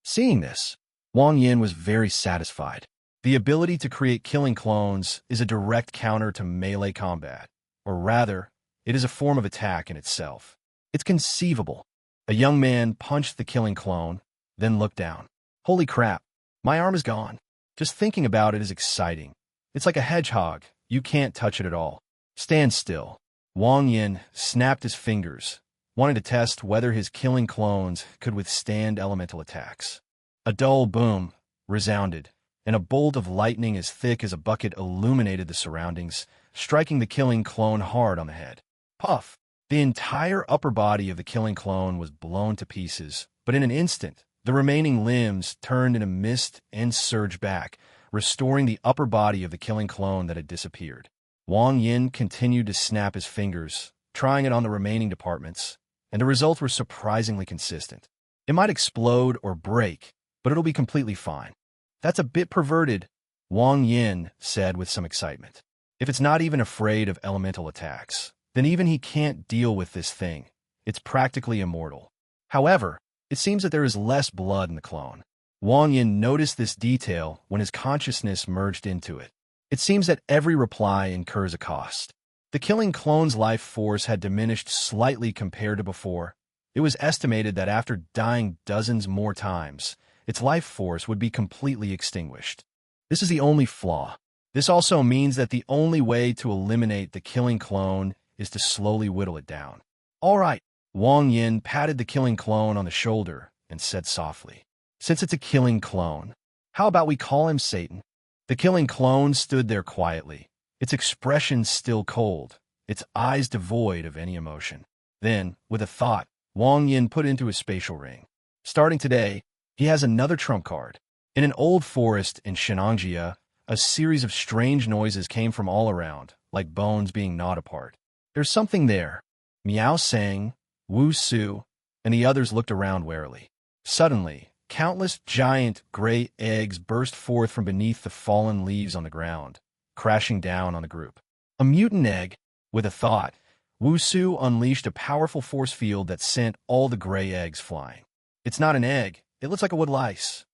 Seeing this, Wang Yin was very satisfied. The ability to create killing clones is a direct counter to melee combat, or rather, it is a form of attack in itself. It's conceivable. A young man punched the killing clone, then looked down. Holy crap, my arm is gone. Just thinking about it is exciting. It's like a hedgehog. You can't touch it at all. Stand still. Wang Yin snapped his fingers, wanting to test whether his killing clones could withstand elemental attacks. A dull boom resounded, and a bolt of lightning as thick as a bucket illuminated the surroundings, striking the killing clone hard on the head. Puff! The entire upper body of the killing clone was blown to pieces, but in an instant, the remaining limbs turned into mist and surged back, restoring the upper body of the killing clone that had disappeared. Wang Yin continued to snap his fingers, trying it on the remaining departments, and the results were surprisingly consistent. It might explode or break, but it'll be completely fine. That's a bit perverted, Wang Yin said with some excitement. If it's not even afraid of elemental attacks, then even he can't deal with this thing. It's practically immortal. However, it seems that there is less blood in the clone. Wang Yin noticed this detail when his consciousness merged into it. It seems that every reply incurs a cost. The killing clone's life force had diminished slightly compared to before. It was estimated that after dying dozens more times, its life force would be completely extinguished. This is the only flaw. This also means that the only way to eliminate the killing clone is to slowly whittle it down. All right, Wang Yin patted the killing clone on the shoulder and said softly, Since it's a killing clone, how about we call him Satan? The killing clone stood there quietly, its expression still cold, its eyes devoid of any emotion. Then, with a thought, Wang Yin put into his spatial ring. Starting today, he has another trump card. In an old forest in Shenangjia, a series of strange noises came from all around, like bones being gnawed apart. There's something there. Meow sang, Wu Su, and the others looked around warily. Suddenly, countless giant gray eggs burst forth from beneath the fallen leaves on the ground, crashing down on the group. A mutant egg. With a thought, Wusu unleashed a powerful force field that sent all the gray eggs flying. It's not an egg. It looks like a wood lice.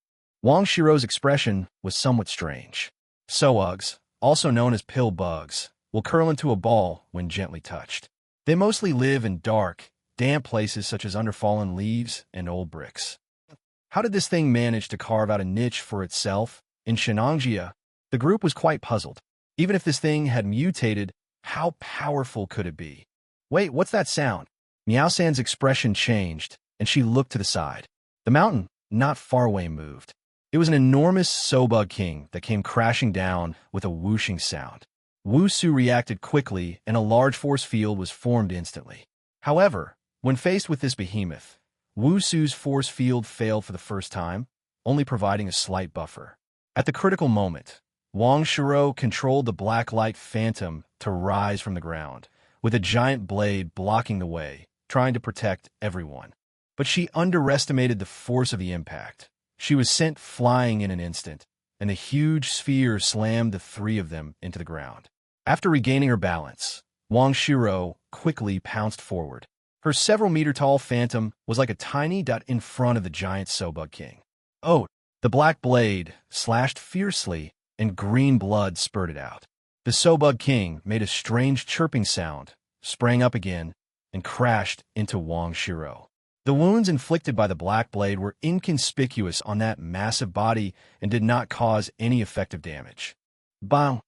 Wang Shiro's expression was somewhat strange. Sougs, also known as pill bugs, will curl into a ball when gently touched. They mostly live in dark, damp places such as under fallen leaves and old bricks. How did this thing manage to carve out a niche for itself in Shenangjia? The group was quite puzzled. Even if this thing had mutated, how powerful could it be? Wait, what's that sound? Miao San's expression changed, and she looked to the side. The mountain, not far away, moved. It was an enormous Sobug king that came crashing down with a whooshing sound. Wusu reacted quickly, and a large force field was formed instantly. However, when faced with this behemoth, Wusu's force field failed for the first time, only providing a slight buffer. At the critical moment, Wang Shiro controlled the black light phantom to rise from the ground, with a giant blade blocking the way, trying to protect everyone. But she underestimated the force of the impact. She was sent flying in an instant, and the huge sphere slammed the three of them into the ground. After regaining her balance, Wang Shiro quickly pounced forward. Her several-meter-tall phantom was like a tiny dot in front of the giant Sobug King. Oh! The black blade slashed fiercely, and green blood spurted out. The Sobug King made a strange chirping sound, sprang up again, and crashed into Wang Shiro. The wounds inflicted by the black blade were inconspicuous on that massive body and did not cause any effective damage. Bang!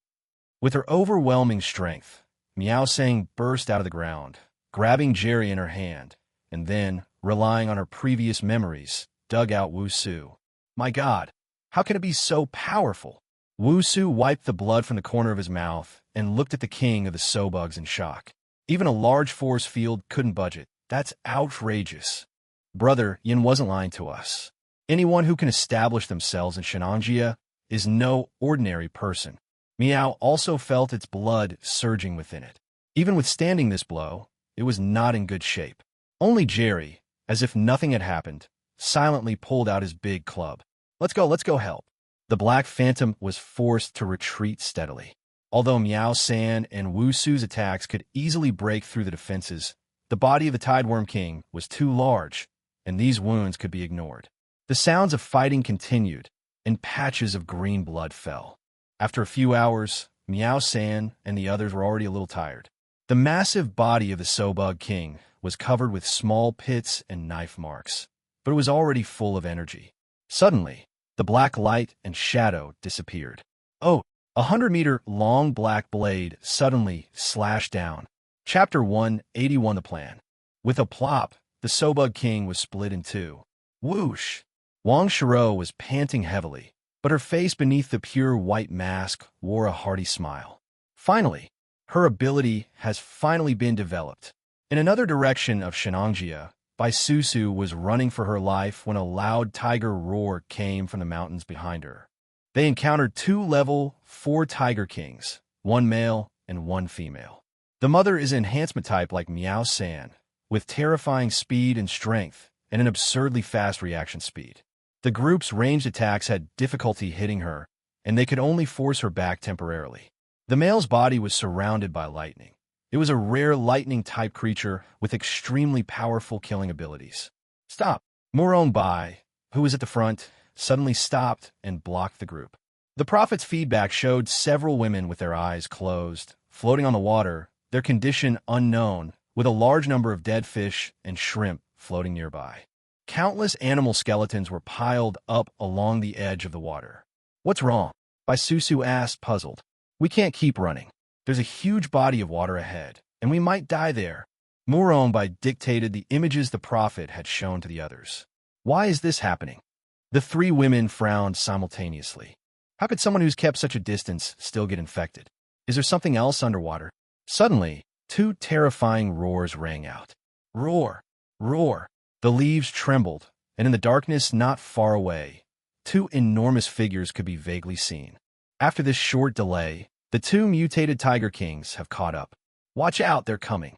With her overwhelming strength, Miao Sang burst out of the ground, grabbing Jerry in her hand, and then, relying on her previous memories, dug out Wusu. My God, how can it be so powerful? Wusu wiped the blood from the corner of his mouth and looked at the king of the Sobugs in shock. Even a large force field couldn't budge it. That's outrageous. Brother, Yin wasn't lying to us. Anyone who can establish themselves in Shenangjia is no ordinary person. Miao also felt its blood surging within it. Even withstanding this blow, it was not in good shape. Only Jerry, as if nothing had happened, silently pulled out his big club. Let's go help. The Black Phantom was forced to retreat steadily. Although Miao San and Wusu's attacks could easily break through the defenses, the body of the Tideworm King was too large, and these wounds could be ignored. The sounds of fighting continued, and patches of green blood fell. After a few hours, Miao San and the others were already a little tired. The massive body of the Sobug King was covered with small pits and knife marks, but it was already full of energy. Suddenly, the black light and shadow disappeared. Oh, 100-meter-long black blade suddenly slashed down. Chapter 181 The Plan. With a plop, the Sobug King was split in two. Whoosh! Wang Shiro was panting heavily, but her face beneath the pure white mask wore a hearty smile. Finally, her ability has finally been developed. In another direction of Shenangjia, Bai Susu was running for her life when a loud tiger roar came from the mountains behind her. They encountered two level 4 Tiger Kings, one male and one female. The mother is an enhancement type like Miao San, with terrifying speed and strength and an absurdly fast reaction speed. The group's ranged attacks had difficulty hitting her, and they could only force her back temporarily. The male's body was surrounded by lightning. It was a rare lightning-type creature with extremely powerful killing abilities. Stop! Murong Bai, who was at the front, suddenly stopped and blocked the group. The prophet's feedback showed several women with their eyes closed, floating on the water, their condition unknown, with a large number of dead fish and shrimp floating nearby. Countless animal skeletons were piled up along the edge of the water. What's wrong? Bai Susu asked, puzzled. We can't keep running. There's a huge body of water ahead, and we might die there. Murong Bai dictated the images the prophet had shown to the others. Why is this happening? The three women frowned simultaneously. How could someone who's kept such a distance still get infected? Is there something else underwater? Suddenly, two terrifying roars rang out. Roar! Roar! The leaves trembled, and in the darkness not far away, two enormous figures could be vaguely seen. After this short delay, the two mutated Tiger Kings have caught up. Watch out, they're coming.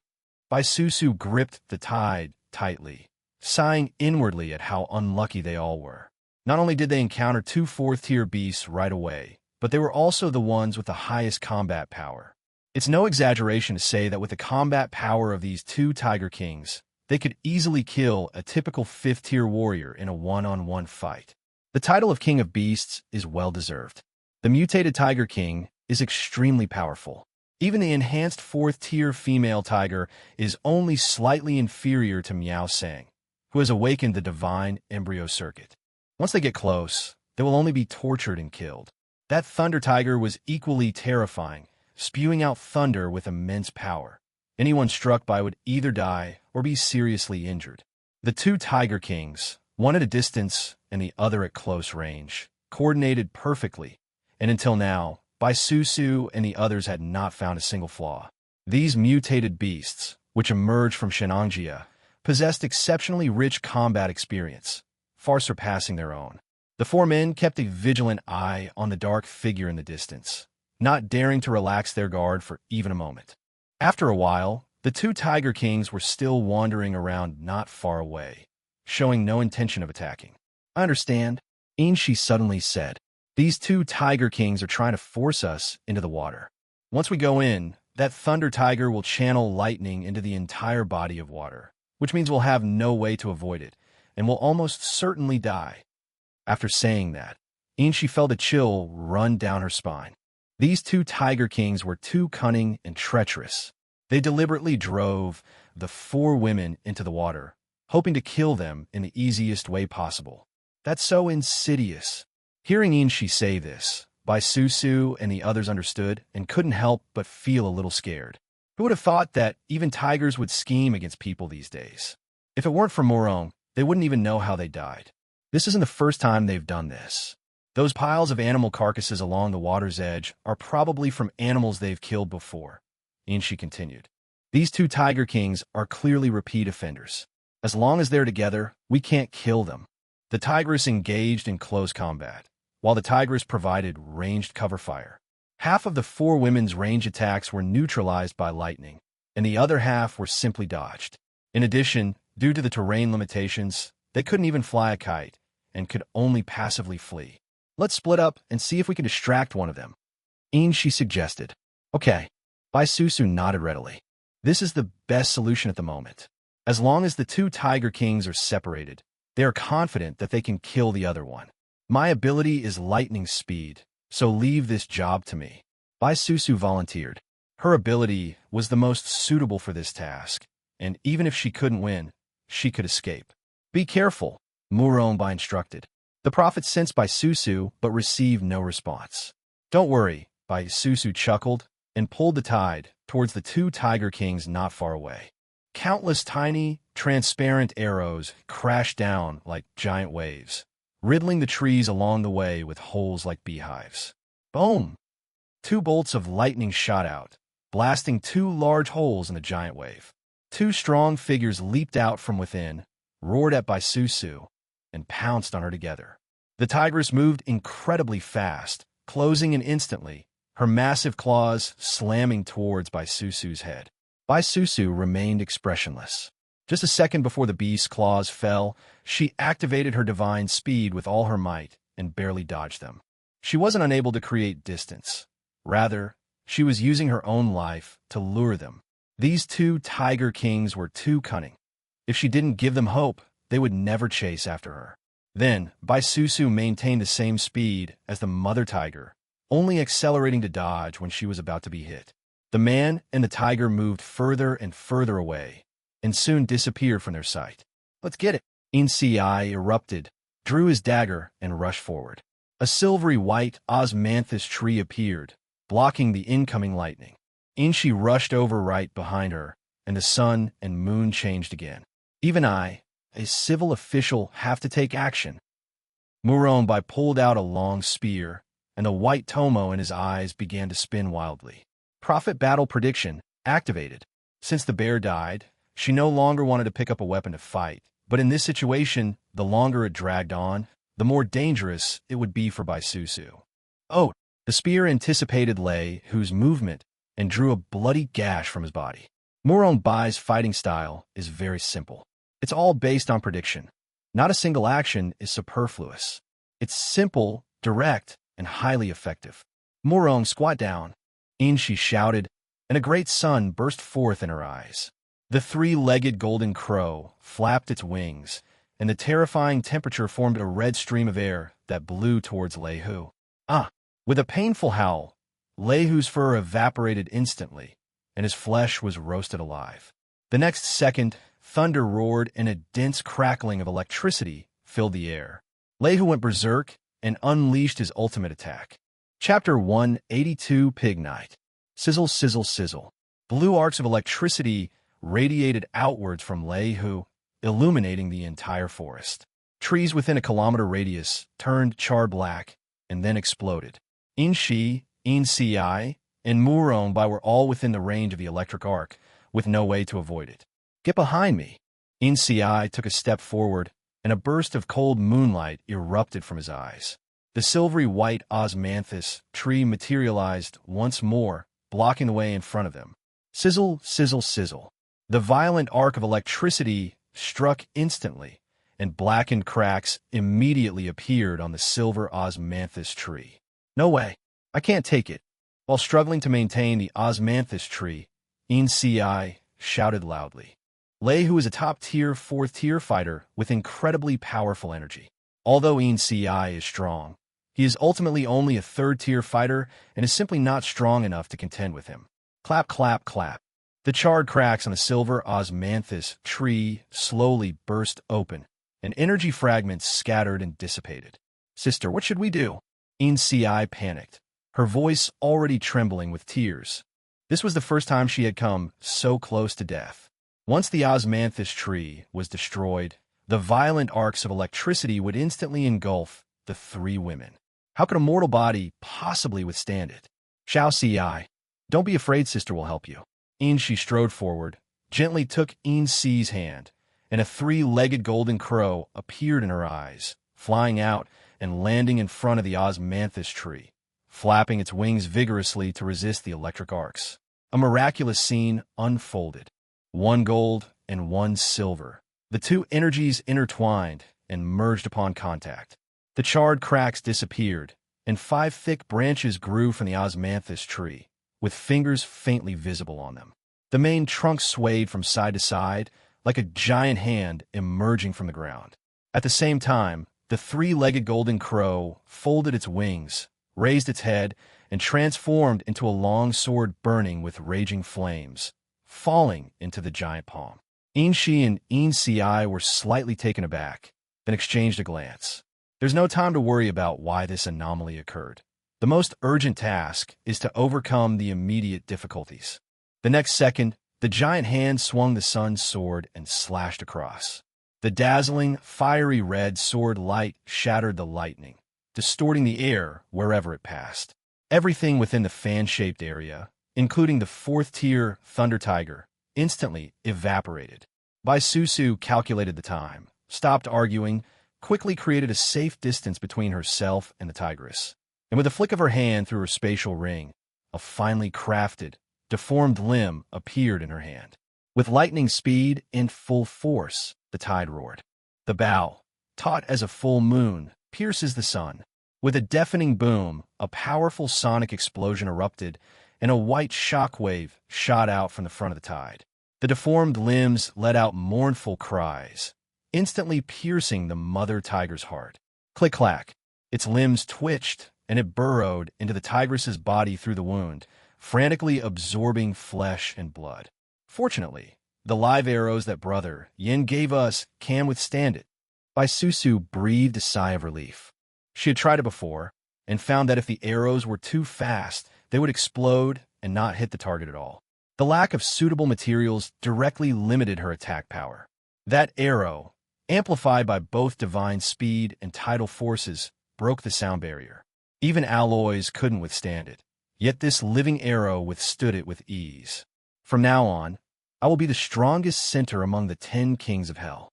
Bai Susu gripped the tide tightly, sighing inwardly at how unlucky they all were. Not only did they encounter two fourth-tier beasts right away, but they were also the ones with the highest combat power. It's no exaggeration to say that with the combat power of these two Tiger Kings, they could easily kill a typical fifth-tier warrior in a one-on-one fight. The title of King of Beasts is well-deserved. The mutated Tiger King is extremely powerful. Even the enhanced fourth-tier female tiger is only slightly inferior to Miao Sang, who has awakened the divine embryo circuit. Once they get close, they will only be tortured and killed. That thunder tiger was equally terrifying, spewing out thunder with immense power. Anyone struck by would either die or be seriously injured. The two Tiger Kings, one at a distance and the other at close range, coordinated perfectly, and until now, Bai Susu and the others had not found a single flaw. These mutated beasts, which emerged from Shenangjia, possessed exceptionally rich combat experience, far surpassing their own. The four men kept a vigilant eye on the dark figure in the distance, not daring to relax their guard for even a moment. After a while, the two Tiger Kings were still wandering around not far away, showing no intention of attacking. "I understand," Inshi suddenly said. "These two Tiger Kings are trying to force us into the water. Once we go in, that Thunder Tiger will channel lightning into the entire body of water, which means we'll have no way to avoid it, and will almost certainly die." After saying that, Inshi felt a chill run down her spine. These two Tiger Kings were too cunning and treacherous. They deliberately drove the four women into the water, hoping to kill them in the easiest way possible. That's so insidious. Hearing Inshi say this, Bai Susu and the others understood and couldn't help but feel a little scared. Who would have thought that even tigers would scheme against people these days? If it weren't for Morong, they wouldn't even know how they died. This isn't the first time they've done this. Those piles of animal carcasses along the water's edge are probably from animals they've killed before, Inshi continued. These two Tiger Kings are clearly repeat offenders. As long as they're together, we can't kill them. The tigress engaged in close combat, while the tigress provided ranged cover fire. Half of the four women's range attacks were neutralized by lightning, and the other half were simply dodged. In addition, due to the terrain limitations, they couldn't even fly a kite and could only passively flee. "Let's split up and see if we can distract one of them," Inshi suggested. "Okay." Bai Susu nodded readily. "This is the best solution at the moment. As long as the two Tiger Kings are separated, they are confident that they can kill the other one. My ability is lightning speed, so leave this job to me." Bai Susu volunteered. Her ability was the most suitable for this task, and even if she couldn't win, she could escape. "Be careful," Murongbai instructed. The prophet sensed Bai Susu but received no response. "Don't worry," Bai Susu chuckled and pulled the tide towards the two Tiger Kings not far away. Countless tiny, transparent arrows crashed down like giant waves, riddling the trees along the way with holes like beehives. Boom! Two bolts of lightning shot out, blasting two large holes in the giant wave. Two strong figures leaped out from within, roared at Bai Susu, and pounced on her together. The tigress moved incredibly fast, closing in instantly, her massive claws slamming towards Bai Susu's head. Bai Susu remained expressionless. Just a second before the beast's claws fell, she activated her divine speed with all her might and barely dodged them. She wasn't unable to create distance. Rather, she was using her own life to lure them. These two Tiger Kings were too cunning. If she didn't give them hope, they would never chase after her. Then, Bai Susu maintained the same speed as the mother tiger, only accelerating to dodge when she was about to be hit. The man and the tiger moved further and further away, and soon disappeared from their sight. "Let's get it!" Insi erupted, drew his dagger, and rushed forward. A silvery white osmanthus tree appeared, blocking the incoming lightning. Inshi rushed over right behind her, and the sun and moon changed again. Even I, a civil official, have to take action. Murongbai pulled out a long spear, and the white tomo in his eyes began to spin wildly. Prophet Battle Prediction activated. Since the bear died, she no longer wanted to pick up a weapon to fight, but in this situation, the longer it dragged on, the more dangerous it would be for Bai Susu. Oh, the spear anticipated Lei, whose movement, and drew a bloody gash from his body. Murongbai's fighting style is very simple. It's all based on prediction. Not a single action is superfluous. It's simple, direct, and highly effective. Murong, squat down. She shouted, and a great sun burst forth in her eyes. The three-legged golden crow flapped its wings, and the terrifying temperature formed a red stream of air that blew towards Leihu. Ah! With a painful howl, Leihu's fur evaporated instantly, and his flesh was roasted alive. The next second, thunder roared and a dense crackling of electricity filled the air. Leihu went berserk and unleashed his ultimate attack. Chapter 182, Pig Night. Sizzle, sizzle, sizzle. Blue arcs of electricity radiated outwards from Leihu, illuminating the entire forest. Trees within a kilometer radius turned charred black and then exploded. Inshi, Inci, and Murong were all within the range of the electric arc, with no way to avoid it. Get behind me! Inci took a step forward, and a burst of cold moonlight erupted from his eyes. The silvery white osmanthus tree materialized once more, blocking the way in front of them. Sizzle, sizzle, sizzle. The violent arc of electricity struck instantly, and blackened cracks immediately appeared on the silver osmanthus tree. No way! I can't take it. While struggling to maintain the osmanthus tree, Inci shouted loudly. Leihu is a top-tier, fourth-tier fighter with incredibly powerful energy. Although Inci is strong, he is ultimately only a third-tier fighter and is simply not strong enough to contend with him. Clap, clap, clap. The charred cracks on the silver osmanthus tree slowly burst open, and energy fragments scattered and dissipated. Sister, what should we do? Inci panicked, her voice already trembling with tears. This was the first time she had come so close to death. Once the osmanthus tree was destroyed, the violent arcs of electricity would instantly engulf the three women. How could a mortal body possibly withstand it? Xiao Ci, don't be afraid, sister will help you. She strode forward, gently took Ci's hand, and a three-legged golden crow appeared in her eyes, flying out and landing in front of the osmanthus tree, flapping its wings vigorously to resist the electric arcs. A miraculous scene unfolded. One gold and one silver. The two energies intertwined and merged upon contact. The charred cracks disappeared, and 5 thick branches grew from the osmanthus tree, with fingers faintly visible on them. The main trunk swayed from side to side, like a giant hand emerging from the ground. At the same time, the three-legged golden crow folded its wings, raised its head, and transformed into a long sword burning with raging flames, falling into the giant palm. Inshi and Inci were slightly taken aback, then exchanged a glance. There's no time to worry about why this anomaly occurred. The most urgent task is to overcome the immediate difficulties. The next second, the giant hand swung the sun's sword and slashed across. The dazzling, fiery red sword light shattered the lightning, distorting the air wherever it passed. Everything within the fan-shaped area, including the fourth-tier Thunder Tiger, instantly evaporated. Bai Susu calculated the time, stopped arguing, quickly created a safe distance between herself and the tigress, and with a flick of her hand through her spatial ring, a finely crafted, deformed limb appeared in her hand. With lightning speed and full force, the tide roared. The bow, taut as a full moon, pierces the sun. With a deafening boom, a powerful sonic explosion erupted, and a white shockwave shot out from the front of the tide. The deformed limbs let out mournful cries, instantly piercing the mother tiger's heart. Click-clack. Its limbs twitched, and it burrowed into the tigress's body through the wound, frantically absorbing flesh and blood. Fortunately, the live arrows that Brother Yin gave us can withstand it. Bai Susu breathed a sigh of relief. She had tried it before, and found that if the arrows were too fast, they would explode and not hit the target at all. The lack of suitable materials directly limited her attack power. That arrow, amplified by both divine speed and tidal forces, broke the sound barrier. Even alloys couldn't withstand it. Yet this living arrow withstood it with ease. From now on, I will be the strongest center among the 10 kings of hell.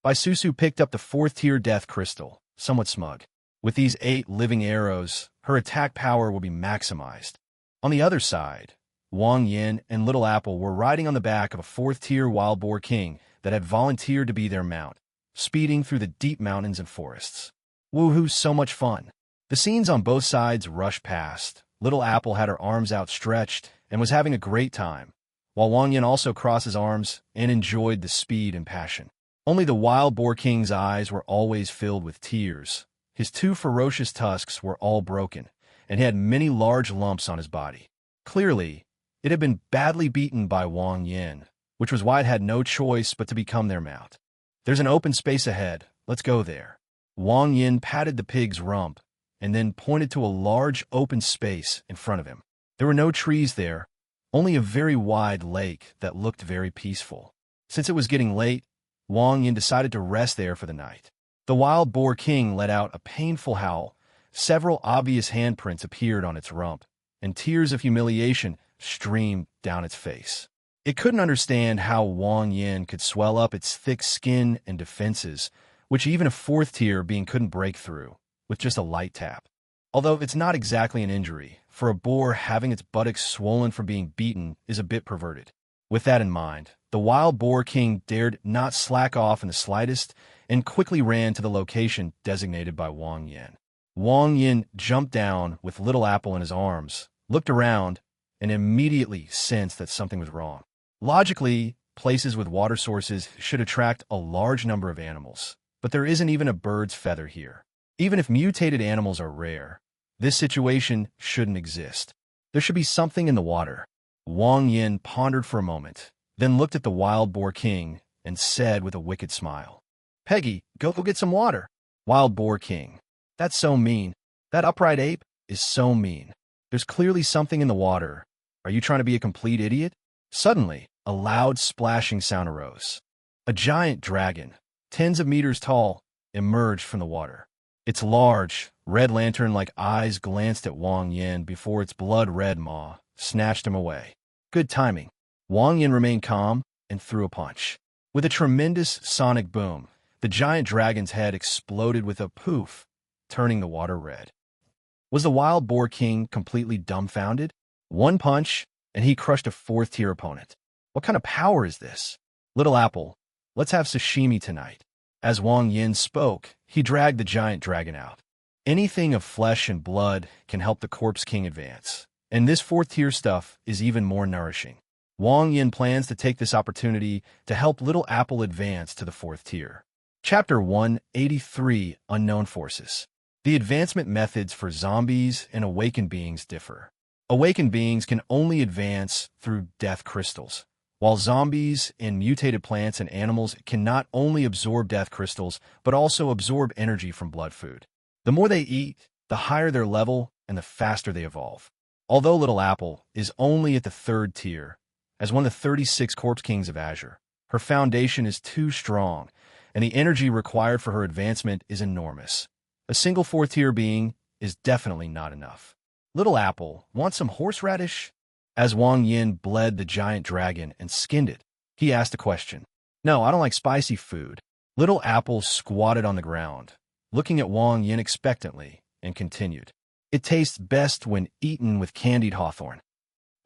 Bai Susu picked up the fourth-tier death crystal, somewhat smug. With these 8 living arrows, her attack power will be maximized. On the other side, Wang Yin and Little Apple were riding on the back of a fourth-tier wild boar king that had volunteered to be their mount, speeding through the deep mountains and forests. Woohoo, so much fun! The scenes on both sides rushed past. Little Apple had her arms outstretched and was having a great time, while Wang Yin also crossed his arms and enjoyed the speed and passion. Only the wild boar king's eyes were always filled with tears. His 2 ferocious tusks were all broken, and he had many large lumps on his body. Clearly, it had been badly beaten by Wang Yin, which was why it had no choice but to become their mount. There's an open space ahead. Let's go there. Wang Yin patted the pig's rump and then pointed to a large open space in front of him. There were no trees there, only a very wide lake that looked very peaceful. Since it was getting late, Wang Yin decided to rest there for the night. The wild boar king let out a painful howl. Several obvious handprints appeared on its rump, and tears of humiliation streamed down its face. It couldn't understand how Wang Yin could swell up its thick skin and defenses, which even a 4th-tier being couldn't break through, with just a light tap. Although it's not exactly an injury, for a boar having its buttocks swollen from being beaten is a bit perverted. With that in mind, the wild boar king dared not slack off in the slightest and quickly ran to the location designated by Wang Yin. Wang Yin jumped down with Little Apple in his arms, looked around, and immediately sensed that something was wrong. Logically, places with water sources should attract a large number of animals, but there isn't even a bird's feather here. Even if mutated animals are rare, this situation shouldn't exist. There should be something in the water. Wang Yin pondered for a moment, then looked at the wild boar king and said with a wicked smile, "Peggy, go get some water." Wild boar king: "That's so mean. That upright ape is so mean. There's clearly something in the water. Are you trying to be a complete idiot?" Suddenly, a loud splashing sound arose. A giant dragon, tens of meters tall, emerged from the water. Its large, red lantern-like eyes glanced at Wang Yin before its blood-red maw snatched him away. Good timing. Wang Yin remained calm and threw a punch. With a tremendous sonic boom, the giant dragon's head exploded with a poof, turning the water red. Was the wild boar king completely dumbfounded? One punch, and he crushed a 4th-tier opponent. What kind of power is this? Little Apple, let's have sashimi tonight. As Wang Yin spoke, he dragged the giant dragon out. Anything of flesh and blood can help the corpse king advance, and this 4th-tier stuff is even more nourishing. Wang Yin plans to take this opportunity to help Little Apple advance to the 4th tier. Chapter 183, Unknown Forces. The advancement methods for zombies and awakened beings differ. Awakened beings can only advance through death crystals, while zombies and mutated plants and animals can not only absorb death crystals, but also absorb energy from blood food. The more they eat, the higher their level and the faster they evolve. Although Little Apple is only at the 3rd tier, as one of the 36 Corpse Kings of Azure, her foundation is too strong, and the energy required for her advancement is enormous. A single 4th-tier being is definitely not enough. Little Apple, want some horseradish? As Wang Yin bled the giant dragon and skinned it, he asked a question. No, I don't like spicy food. Little Apple squatted on the ground, looking at Wang Yin expectantly, and continued. It tastes best when eaten with candied hawthorn.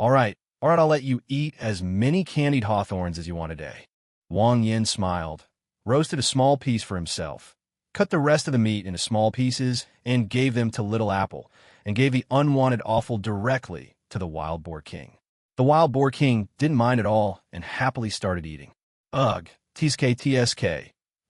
All right, I'll let you eat as many candied hawthorns as you want a day. Wang Yin smiled, roasted a small piece for himself, cut the rest of the meat into small pieces, and gave them to Little Apple, and gave the unwanted offal directly to the Wild Boar King. The Wild Boar King didn't mind at all and happily started eating. Ugh, TSK.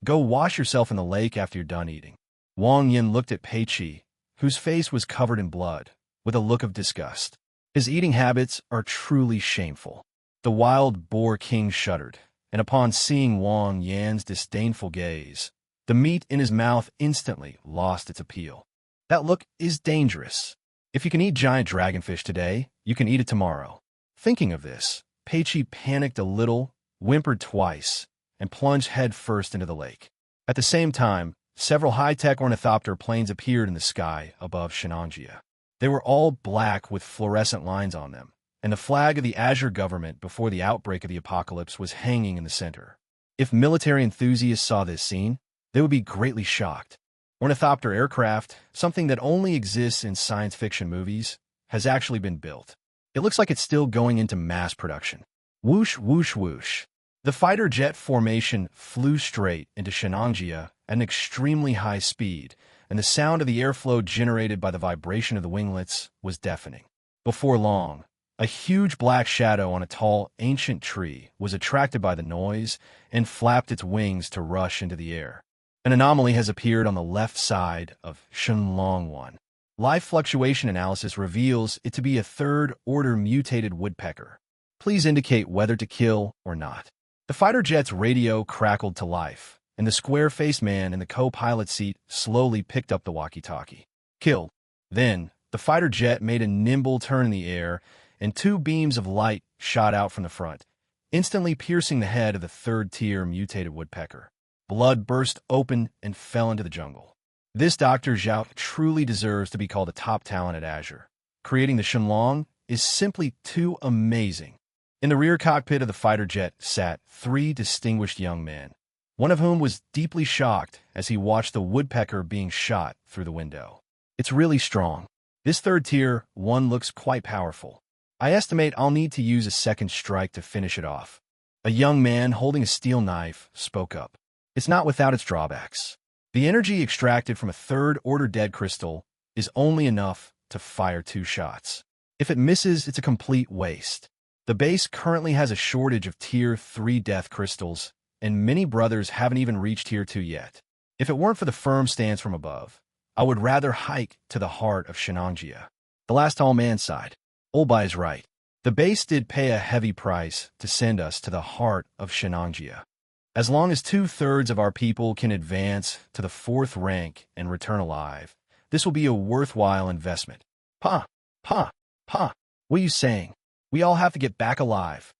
Go wash yourself in the lake after you're done eating. Wang Yin looked at Pei Qi, whose face was covered in blood, with a look of disgust. His eating habits are truly shameful. The Wild Boar King shuddered, and upon seeing Wang Yin's disdainful gaze, the meat in his mouth instantly lost its appeal. That look is dangerous. If you can eat giant dragonfish today, you can eat it tomorrow. Thinking of this, Pei Qi panicked a little, whimpered twice, and plunged headfirst into the lake. At the same time, several high-tech ornithopter planes appeared in the sky above Shenangjia. They were all black with fluorescent lines on them, and the flag of the Azure government before the outbreak of the apocalypse was hanging in the center. If military enthusiasts saw this scene, they would be greatly shocked. Ornithopter aircraft, something that only exists in science fiction movies, has actually been built. It looks like it's still going into mass production. Whoosh, whoosh, whoosh. The fighter jet formation flew straight into Shenanjia at an extremely high speed, and the sound of the airflow generated by the vibration of the winglets was deafening. Before long, a huge black shadow on a tall, ancient tree was attracted by the noise and flapped its wings to rush into the air. An anomaly has appeared on the left side of Shenlong 1. Life fluctuation analysis reveals it to be a third-order mutated woodpecker. Please indicate whether to kill or not. The fighter jet's radio crackled to life, and the square-faced man in the co-pilot seat slowly picked up the walkie-talkie. Killed. Then, the fighter jet made a nimble turn in the air, and two beams of light shot out from the front, instantly piercing the head of the third-tier mutated woodpecker. Blood burst open and fell into the jungle. This Dr. Zhao truly deserves to be called a top talent at Azure. Creating the Shenlong is simply too amazing. In the rear cockpit of the fighter jet sat three distinguished young men, one of whom was deeply shocked as he watched the woodpecker being shot through the window. It's really strong. This third tier one looks quite powerful. I estimate I'll need to use a second strike to finish it off. A young man holding a steel knife spoke up. It's not without its drawbacks. The energy extracted from a third-order dead crystal is only enough to fire 2 shots. If it misses, it's a complete waste. The base currently has a shortage of Tier 3 death crystals, and many brothers haven't even reached Tier 2 yet. If it weren't for the firm stance from above, I would rather hike to the heart of Shenanjia. The last tall man sighed. Olbai is right. The base did pay a heavy price to send us to the heart of Shenanjia. As long as 2/3 of our people can advance to the 4th rank and return alive, this will be a worthwhile investment. Pa! What are you saying? We all have to get back alive.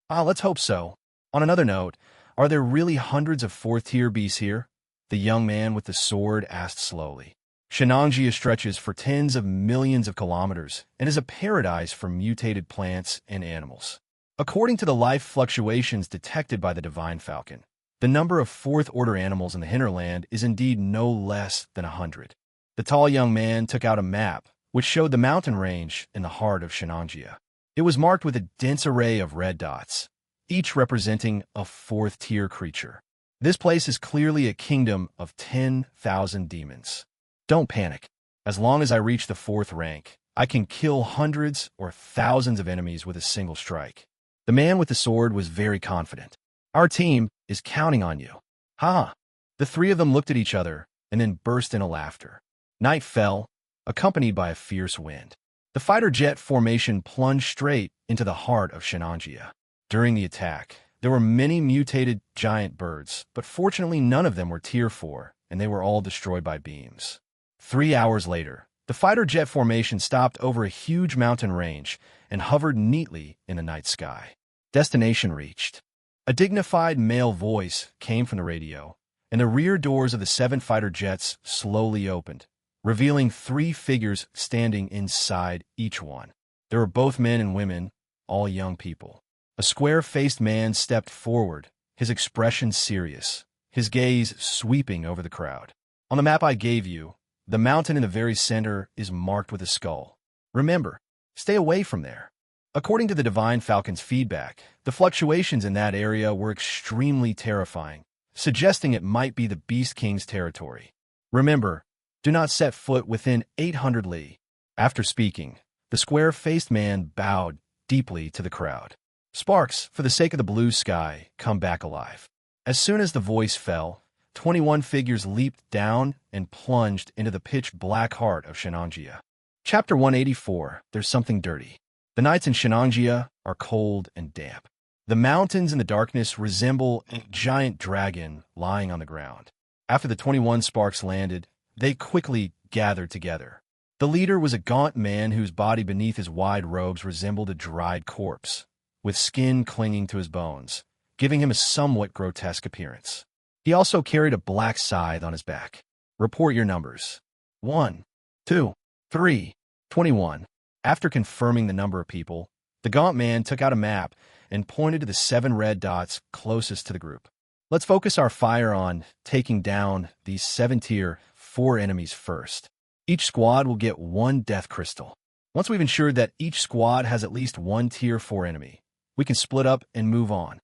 Let's hope so. On another note, are there really hundreds of 4th-tier beasts here? The young man with the sword asked slowly. Shenanjia stretches for tens of millions of kilometers and is a paradise for mutated plants and animals. According to the life fluctuations detected by the Divine Falcon, the number of 4th-order animals in the hinterland is indeed no less than 100. The tall young man took out a map, which showed the mountain range in the heart of Shenanjia. It was marked with a dense array of red dots, each representing a 4th-tier creature. This place is clearly a kingdom of 10,000 demons. Don't panic. As long as I reach the 4th rank, I can kill hundreds or thousands of enemies with a single strike. The man with the sword was very confident. Our team is counting on you. Ha! The three of them looked at each other and then burst into laughter. Night fell, accompanied by a fierce wind. The fighter jet formation plunged straight into the heart of Shenanjia. During the attack, there were many mutated giant birds, but fortunately none of them were Tier 4, and they were all destroyed by beams. 3 hours later, the fighter jet formation stopped over a huge mountain range and hovered neatly in the night sky. Destination reached. A dignified male voice came from the radio, and the rear doors of the 7 fighter jets slowly opened, revealing 3 figures standing inside each one. There were both men and women, all young people. A square-faced man stepped forward, his expression serious, his gaze sweeping over the crowd. On the map I gave you, the mountain in the very center is marked with a skull. Remember, stay away from there. According to the Divine Falcon's feedback, the fluctuations in that area were extremely terrifying, suggesting it might be the Beast King's territory. Remember, do not set foot within 800 li. After speaking, the square-faced man bowed deeply to the crowd. Sparks, for the sake of the blue sky, come back alive. As soon as the voice fell, 21 figures leaped down and plunged into the pitch-black heart of Shenanjia. Chapter 184, There's Something Dirty. The nights in Shenanjia are cold and damp. The mountains in the darkness resemble a giant dragon lying on the ground. After the 21 sparks landed, they quickly gathered together. The leader was a gaunt man whose body beneath his wide robes resembled a dried corpse, with skin clinging to his bones, giving him a somewhat grotesque appearance. He also carried a black scythe on his back. Report your numbers. 1, 2, 3, 21. After confirming the number of people, the gaunt man took out a map and pointed to the 7 red dots closest to the group. Let's focus our fire on taking down these 7-tier 4 enemies first. Each squad will get 1 death crystal. Once we've ensured that each squad has at least 1 Tier 4 enemy, we can split up and move on.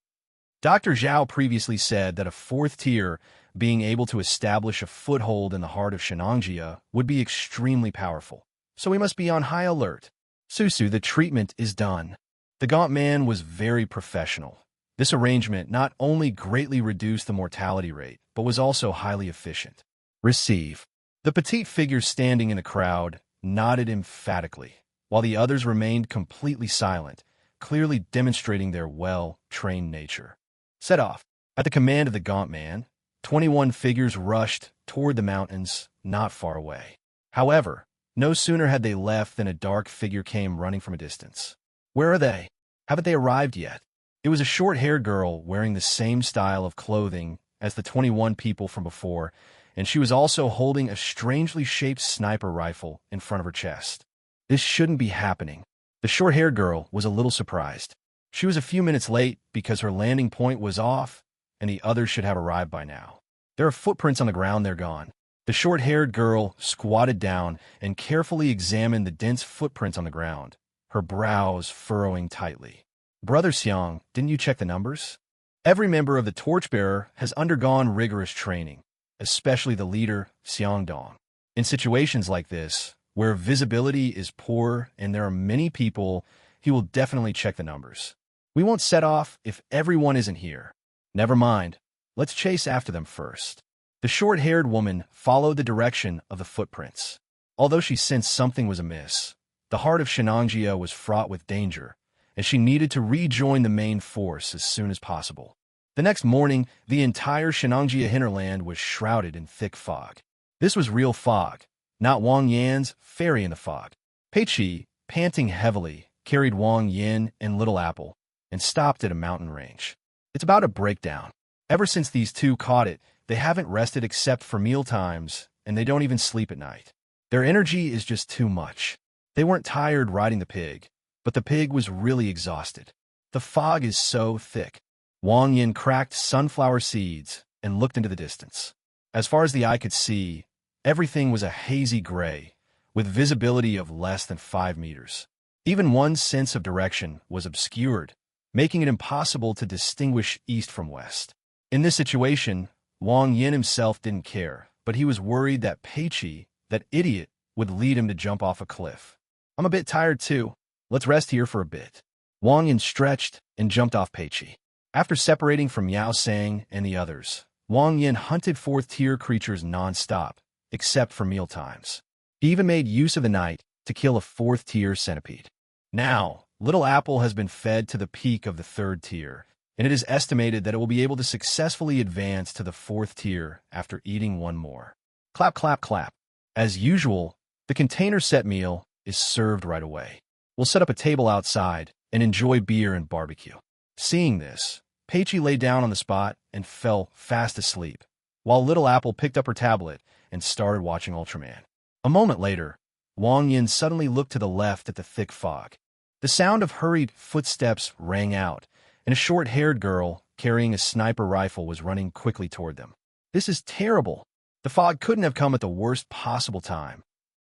Dr. Zhao previously said that a fourth tier, being able to establish a foothold in the heart of Shenangjia, would be extremely powerful. So we must be on high alert. Susu, the treatment is done. The gaunt man was very professional. This arrangement not only greatly reduced the mortality rate, but was also highly efficient. Receive. The petite figure standing in the crowd nodded emphatically, while the others remained completely silent, clearly demonstrating their well-trained nature. Set off. At the command of the gaunt man, 21 figures rushed toward the mountains not far away. However, no sooner had they left than a dark figure came running from a distance. Where are they? Haven't they arrived yet? It was a short-haired girl wearing the same style of clothing as the 21 people from before, and she was also holding a strangely shaped sniper rifle in front of her chest. This shouldn't be happening. The short-haired girl was a little surprised. She was a few minutes late because her landing point was off, and the others should have arrived by now. There are footprints on the ground, they're gone. The short-haired girl squatted down and carefully examined the dense footprints on the ground, her brows furrowing tightly. Brother Xiang, didn't you check the numbers? Every member of the Torchbearer has undergone rigorous training, especially the leader, Xiang Dong. In situations like this, where visibility is poor and there are many people, he will definitely check the numbers. We won't set off if everyone isn't here. Never mind. Let's chase after them first. The short-haired woman followed the direction of the footprints. Although she sensed something was amiss, the heart of Shenangjia was fraught with danger, and she needed to rejoin the main force as soon as possible. The next morning, the entire Shenangjia hinterland was shrouded in thick fog. This was real fog, not Wang Yan's fairy in the fog. Peiqi, panting heavily, carried Wang Yan and Little Apple and stopped at a mountain range. It's about to break down. Ever since these two caught it, they haven't rested except for meal times, and they don't even sleep at night. Their energy is just too much. They weren't tired riding the pig, but the pig was really exhausted. The fog is so thick. Wang Yin cracked sunflower seeds and looked into the distance. As far as the eye could see, everything was a hazy gray, with visibility of less than 5 meters. Even one's sense of direction was obscured, making it impossible to distinguish east from west. In this situation, Wang Yin himself didn't care, but he was worried that Peiqi, that idiot, would lead him to jump off a cliff. I'm a bit tired too. Let's rest here for a bit. Wang Yin stretched and jumped off Peiqi. After separating from Yao Sang and the others, Wang Yin hunted fourth-tier creatures non-stop, except for mealtimes. He even made use of the night to kill a fourth-tier centipede. Now, Little Apple has been fed to the peak of the third tier, and it is estimated that it will be able to successfully advance to the fourth tier after eating one more. Clap, clap, clap. As usual, the container set meal is served right away. We'll set up a table outside and enjoy beer and barbecue. Seeing this, Peiqi lay down on the spot and fell fast asleep, while Little Apple picked up her tablet and started watching Ultraman. A moment later, Wang Yin suddenly looked to the left at the thick fog. The sound of hurried footsteps rang out, and a short-haired girl carrying a sniper rifle was running quickly toward them. This is terrible. The fog couldn't have come at the worst possible time.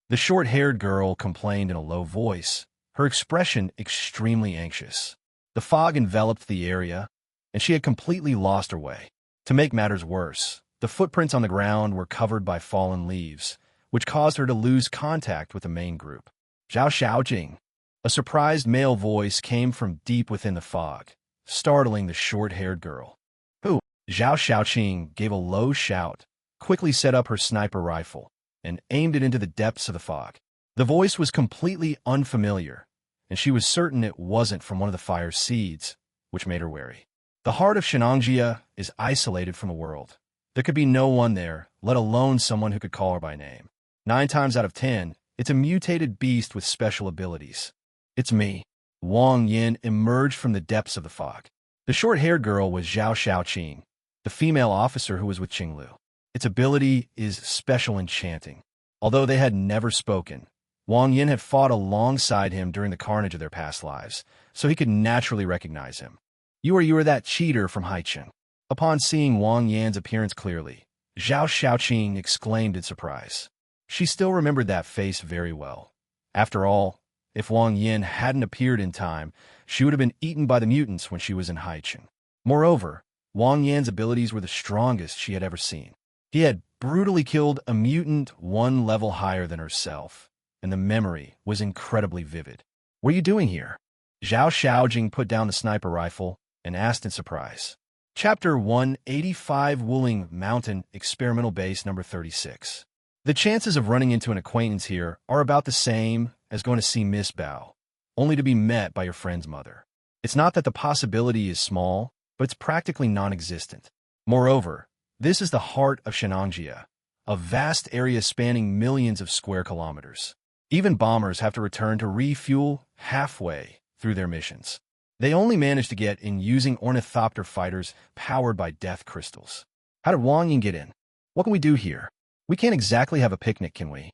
The short-haired girl complained in a low voice, her expression extremely anxious. The fog enveloped the area, and she had completely lost her way. To make matters worse, the footprints on the ground were covered by fallen leaves, which caused her to lose contact with the main group. Zhao Xiaojing. A surprised male voice came from deep within the fog, startling the short-haired girl. Who? Zhao Xiaoqing gave a low shout, quickly set up her sniper rifle, and aimed it into the depths of the fog. The voice was completely unfamiliar, and she was certain it wasn't from one of the fire's seeds, which made her wary. The heart of Shenangjia is isolated from the world. There could be no one there, let alone someone who could call her by name. 9 times out of 10, it's a mutated beast with special abilities. It's me. Wang Yin emerged from the depths of the fog. The short-haired girl was Zhao Xiaoqing, the female officer who was with Qinglu. Its ability is special enchanting. Although they had never spoken, Wang Yin had fought alongside him during the carnage of their past lives, so he could naturally recognize him. You are that cheater from Haichen. Upon seeing Wang Yan's appearance clearly, Zhao Xiaoqing exclaimed in surprise. She still remembered that face very well. After all, if Wang Yin hadn't appeared in time, she would have been eaten by the mutants when she was in Haichen. Moreover, Wang Yan's abilities were the strongest she had ever seen. He had brutally killed a mutant one level higher than herself, and the memory was incredibly vivid. "What are you doing here?" Zhao Xiaojing put down the sniper rifle and asked in surprise. Chapter 185, Wuling Mountain, Experimental Base Number 36. The chances of running into an acquaintance here are about the same as going to see Miss Bao, only to be met by your friend's mother. It's not that the possibility is small, but it's practically non-existent. Moreover, this is the heart of Shenangjia, a vast area spanning millions of square kilometers. Even bombers have to return to refuel halfway through their missions. They only manage to get in using ornithopter fighters powered by death crystals. How did Wang Yin get in? What can we do here? We can't exactly have a picnic, can we?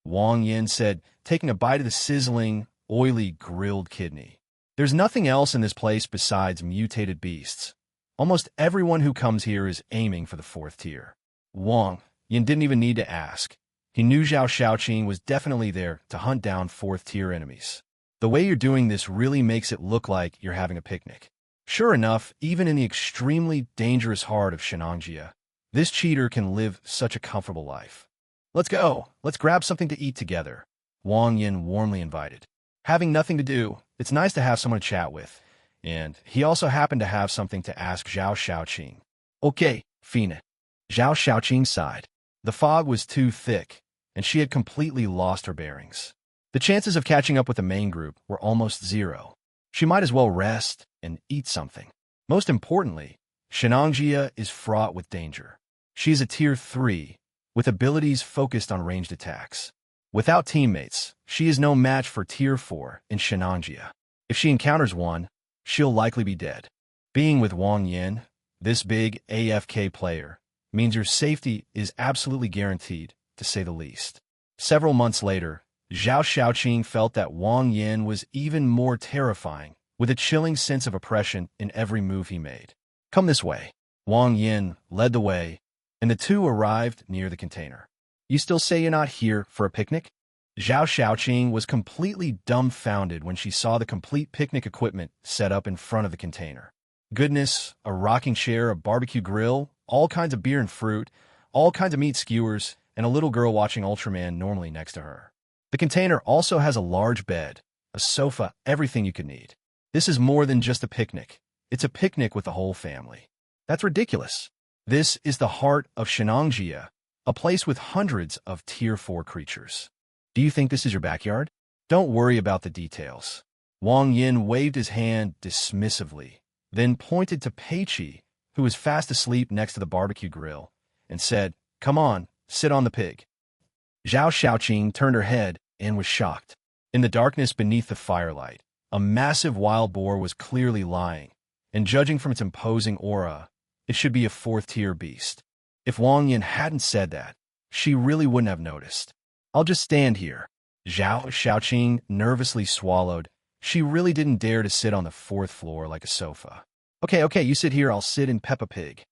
Wang Yin said, taking a bite of the sizzling, oily grilled kidney. There's nothing else in this place besides mutated beasts. Almost everyone who comes here is aiming for the 4th tier. Wang Yin didn't even need to ask. He knew Zhao Xiaoqing was definitely there to hunt down 4th tier enemies. The way you're doing this really makes it look like you're having a picnic. Sure enough, even in the extremely dangerous heart of Shenangjia, this cheater can live such a comfortable life. Let's go. Let's grab something to eat together, Wang Yin warmly invited. Having nothing to do, it's nice to have someone to chat with, and he also happened to have something to ask Zhao Xiaoqing. Okay, Fina. Zhao Xiaoqing sighed. The fog was too thick, and she had completely lost her bearings. The chances of catching up with the main group were almost zero. She might as well rest and eat something. Most importantly, Shenangjia is fraught with danger. She is a Tier 3, with abilities focused on ranged attacks. Without teammates, she is no match for Tier 4 in Shenangjia. If she encounters one, she'll likely be dead. Being with Wang Yin, this big AFK player, means your safety is absolutely guaranteed, to say the least. Several months later, Zhao Xiaoqing felt that Wang Yin was even more terrifying, with a chilling sense of oppression in every move he made. Come this way. Wang Yin led the way, and the two arrived near the container. You still say you're not here for a picnic? Zhao Xiaoqing was completely dumbfounded when she saw the complete picnic equipment set up in front of the container. Goodness, a rocking chair, a barbecue grill, all kinds of beer and fruit, all kinds of meat skewers, and a little girl watching Ultraman normally next to her. The container also has a large bed, a sofa, everything you could need. This is more than just a picnic. It's a picnic with the whole family. That's ridiculous. This is the heart of Shenangjia, a place with hundreds of Tier 4 creatures. Do you think this is your backyard? Don't worry about the details. Wang Yin waved his hand dismissively, then pointed to Peiqi, who was fast asleep next to the barbecue grill, and said, "Come on, sit on the pig." Zhao Xiaoqing turned her head and was shocked. In the darkness beneath the firelight, a massive wild boar was clearly lying, and judging from its imposing aura, it should be a 4th tier beast. If Wang Yin hadn't said that, she really wouldn't have noticed. I'll just stand here. Zhao Xiaoqing nervously swallowed. She really didn't dare to sit on the 4th floor like a sofa. Okay, you sit here, I'll sit in Peppa Pig.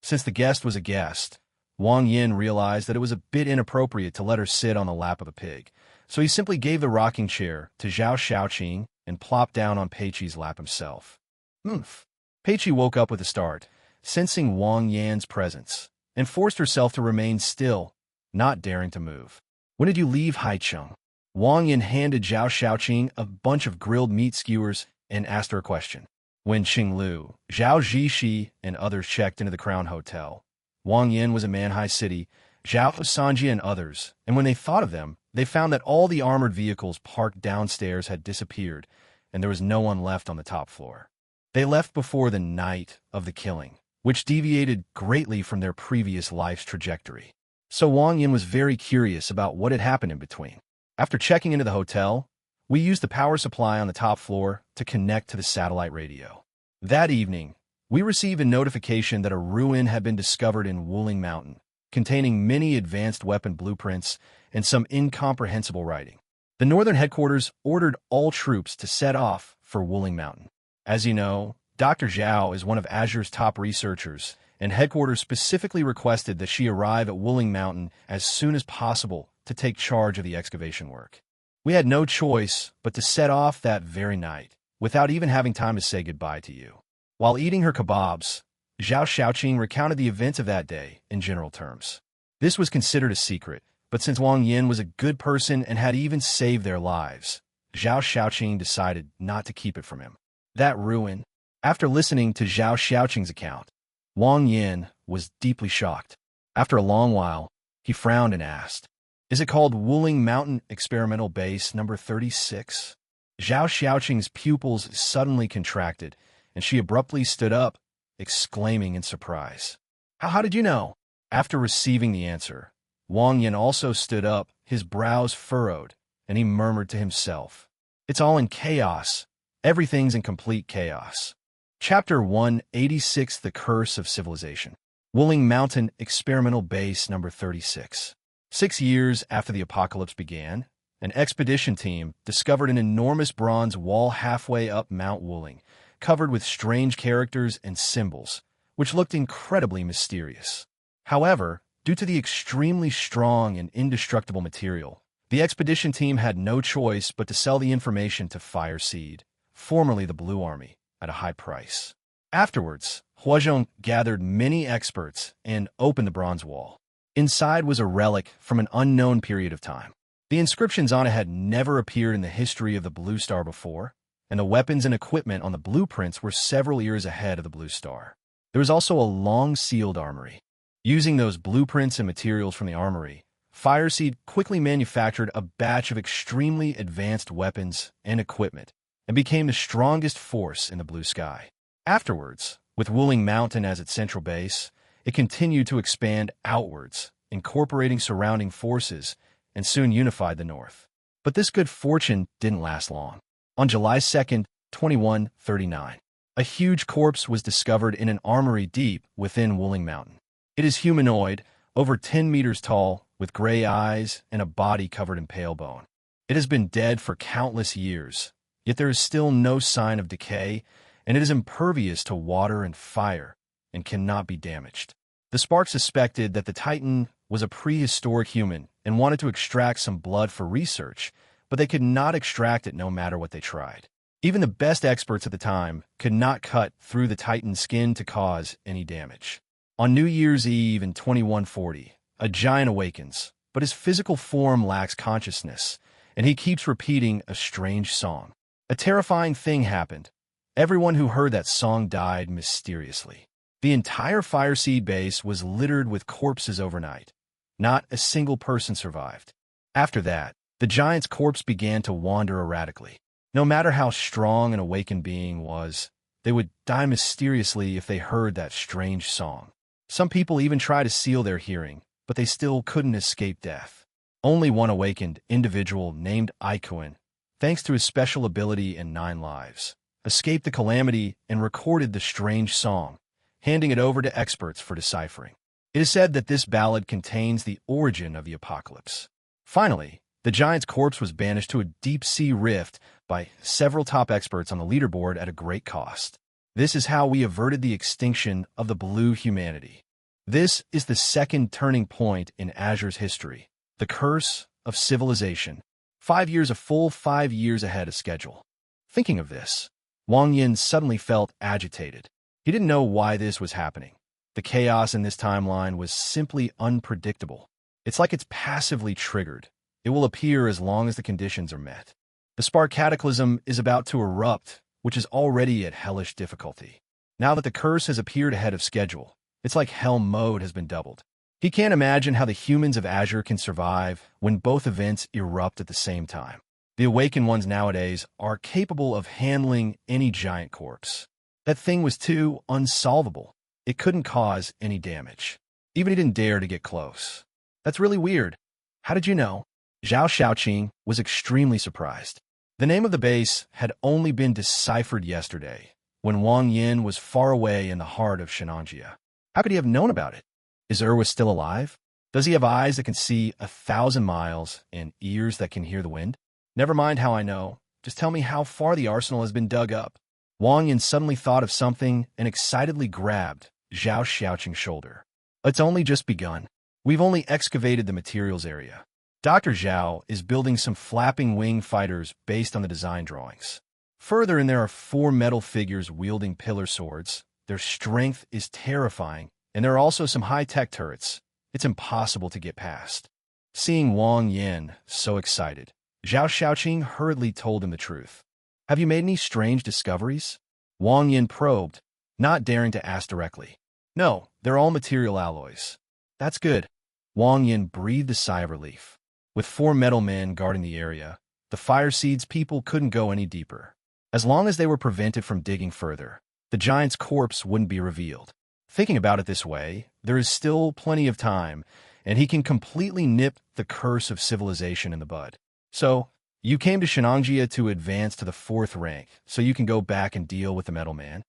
Since the guest was a guest, Wang Yin realized that it was a bit inappropriate to let her sit on the lap of a pig, so he simply gave the rocking chair to Zhao Xiaoqing and plopped down on Peiqi's lap himself. Peiqi woke up with a start, sensing Wang Yan's presence, and forced herself to remain still, not daring to move. When did you leave Haicheng? Wang Yin handed Zhao Xiaoqing a bunch of grilled meat skewers and asked her a question. When Qinglu, Zhao Zhishi, and others checked into the Crown Hotel, Wang Yin was in Manhwa City, Zhao Sanji and others, and when they thought of them, they found that all the armored vehicles parked downstairs had disappeared, and there was no one left on the top floor. They left before the night of the killing, which deviated greatly from their previous life's trajectory. So Wang Yin was very curious about what had happened in between. After checking into the hotel, we used the power supply on the top floor to connect to the satellite radio. That evening, we received a notification that a ruin had been discovered in Wuling Mountain, containing many advanced weapon blueprints and some incomprehensible writing. The northern headquarters ordered all troops to set off for Wuling Mountain. As you know, Dr. Zhao is one of Azure's top researchers, and headquarters specifically requested that she arrive at Wuling Mountain as soon as possible to take charge of the excavation work. We had no choice but to set off that very night, without even having time to say goodbye to you. While eating her kebabs, Zhao Xiaoqing recounted the events of that day in general terms. This was considered a secret, but since Wang Yin was a good person and had even saved their lives, Zhao Xiaoqing decided not to keep it from him. That ruin. After listening to Zhao Xiaoqing's account, Wang Yin was deeply shocked. After a long while, he frowned and asked, "Is it called Wuling Mountain Experimental Base number 36? Zhao Xiaoqing's pupils suddenly contracted, and she abruptly stood up, exclaiming in surprise, How did you know?" After receiving the answer, Wang Yin also stood up, his brows furrowed, and he murmured to himself, "It's all in chaos. Everything's in complete chaos." Chapter 186: The Curse of Civilization. Wuling Mountain Experimental Base number 36. 6 years after the apocalypse began, an expedition team discovered an enormous bronze wall halfway up Mount Wuling, covered with strange characters and symbols, which looked incredibly mysterious. However, due to the extremely strong and indestructible material, the expedition team had no choice but to sell the information to Fire Seed, formerly the Blue Army, at a high price. Afterwards, Huazhong gathered many experts and opened the bronze wall. Inside was a relic from an unknown period of time. The inscriptions on it had never appeared in the history of the Blue Star before, and the weapons and equipment on the blueprints were several years ahead of the Blue Star. There was also a long sealed armory. Using those blueprints and materials from the armory, Fireseed quickly manufactured a batch of extremely advanced weapons and equipment and became the strongest force in the blue sky. Afterwards, with Wuling Mountain as its central base, it continued to expand outwards, incorporating surrounding forces, and soon unified the North. But this good fortune didn't last long. On July 2nd, 2139, a huge corpse was discovered in an armory deep within Wuling Mountain. It is humanoid, over 10 meters tall, with gray eyes and a body covered in pale bone. It has been dead for countless years, yet there is still no sign of decay, and it is impervious to water and fire, and cannot be damaged. The Spark suspected that the Titan was a prehistoric human and wanted to extract some blood for research, but they could not extract it no matter what they tried. Even the best experts at the time could not cut through the Titan's skin to cause any damage. On New Year's Eve in 2140, a giant awakens, but his physical form lacks consciousness, and he keeps repeating a strange song. A terrifying thing happened. Everyone who heard that song died mysteriously. The entire Fireseed base was littered with corpses overnight. Not a single person survived. After that, the giant's corpse began to wander erratically. No matter how strong an awakened being was, they would die mysteriously if they heard that strange song. Some people even tried to seal their hearing, but they still couldn't escape death. Only one awakened individual named Awaken, thanks to his special ability and 9 lives, escaped the calamity and recorded the strange song, handing it over to experts for deciphering. It is said that this ballad contains the origin of the apocalypse. Finally, the giant's corpse was banished to a deep-sea rift by several top experts on the leaderboard at a great cost. This is how we averted the extinction of the blue humanity. This is the second turning point in Azure's history, the curse of civilization. 5 years, a full 5 years ahead of schedule. Thinking of this, Wang Yin suddenly felt agitated. He didn't know why this was happening. The chaos in this timeline was simply unpredictable. It's like it's passively triggered. It will appear as long as the conditions are met. The Spark Cataclysm is about to erupt, which is already at hellish difficulty. Now that the curse has appeared ahead of schedule, it's like hell mode has been doubled. He can't imagine how the humans of Azure can survive when both events erupt at the same time. The awakened ones nowadays are capable of handling any giant corpse. That thing was too unsolvable. It couldn't cause any damage. Even he didn't dare to get close. That's really weird. How did you know? Zhao Xiaoqing was extremely surprised. The name of the base had only been deciphered yesterday, when Wang Yin was far away in the heart of Shenanjia. How could he have known about it? Is Erwa still alive? Does he have eyes that can see 1,000 miles and ears that can hear the wind? Never mind how I know. Just tell me how far the arsenal has been dug up. Wang Yin suddenly thought of something and excitedly grabbed Zhao Xiaoqing's shoulder. It's only just begun. We've only excavated the materials area. Dr. Zhao is building some flapping wing fighters based on the design drawings. Further in there are four metal figures wielding pillar swords. Their strength is terrifying, and there are also some high-tech turrets. It's impossible to get past. Seeing Wang Yin so excited, Zhao Xiaoqing hurriedly told him the truth. Have you made any strange discoveries? Wang Yin probed, not daring to ask directly. No, they're all material alloys. That's good. Wang Yin breathed a sigh of relief. With four metal men guarding the area, the fire seeds people couldn't go any deeper. As long as they were prevented from digging further, the giant's corpse wouldn't be revealed. Thinking about it this way, there is still plenty of time, and he can completely nip the curse of civilization in the bud. So, you came to Shenangjia to advance to the 4th rank, so you can go back and deal with the metal man?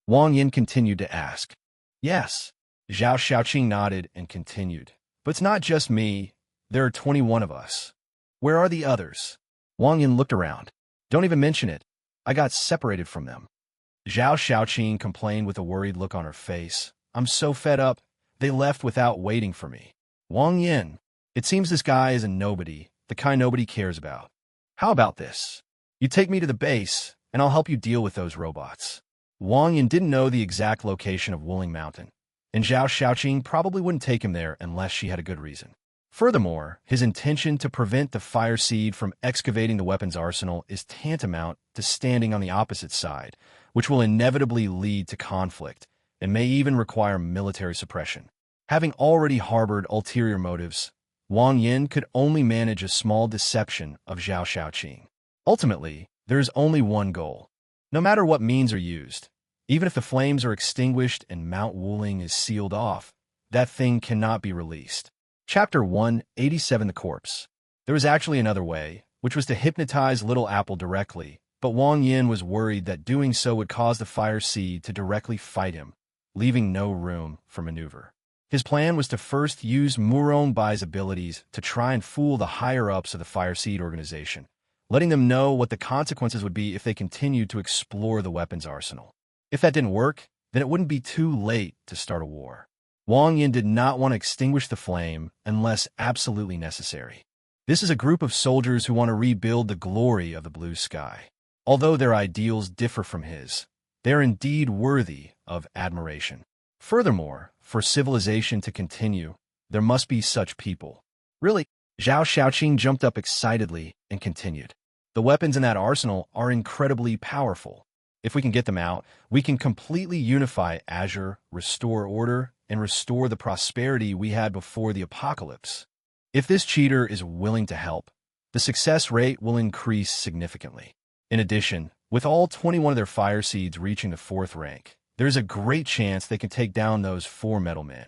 Wang Yin continued to ask. Yes. Zhao Xiaoqing nodded and continued. But it's not just me. There are 21 of us. Where are the others? Wang Yin looked around. Don't even mention it. I got separated from them. Zhao Xiaoqing complained with a worried look on her face. I'm so fed up. They left without waiting for me. Wang Yin. It seems this guy is a nobody, the kind nobody cares about. How about this? You take me to the base, and I'll help you deal with those robots. Wang Yin didn't know the exact location of Wuling Mountain, and Zhao Xiaoqing probably wouldn't take him there unless she had a good reason. Furthermore, his intention to prevent the fire seed from excavating the weapons arsenal is tantamount to standing on the opposite side, which will inevitably lead to conflict and may even require military suppression. Having already harbored ulterior motives, Wang Yin could only manage a small deception of Zhao Xiaoqing. Ultimately, there is only one goal. No matter what means are used, even if the flames are extinguished and Mount Wuling is sealed off, that thing cannot be released. Chapter 187 The Corpse. There was actually another way, which was to hypnotize Little Apple directly, but Wang Yin was worried that doing so would cause the fire seed to directly fight him, leaving no room for maneuver. His plan was to first use Muron Bai's abilities to try and fool the higher-ups of the Fire Seed organization, letting them know what the consequences would be if they continued to explore the weapons arsenal. If that didn't work, then it wouldn't be too late to start a war. Wang Yin did not want to extinguish the flame unless absolutely necessary. This is a group of soldiers who want to rebuild the glory of the blue sky. Although their ideals differ from his, they are indeed worthy of admiration. Furthermore, for civilization to continue, there must be such people. Really? Zhao Xiaoqing jumped up excitedly and continued. The weapons in that arsenal are incredibly powerful. If we can get them out, we can completely unify Azure, restore order, and restore the prosperity we had before the apocalypse. If this cheater is willing to help, the success rate will increase significantly. In addition, with all 21 of their fire seeds reaching the 4th rank, there's a great chance they can take down those 4 metal men.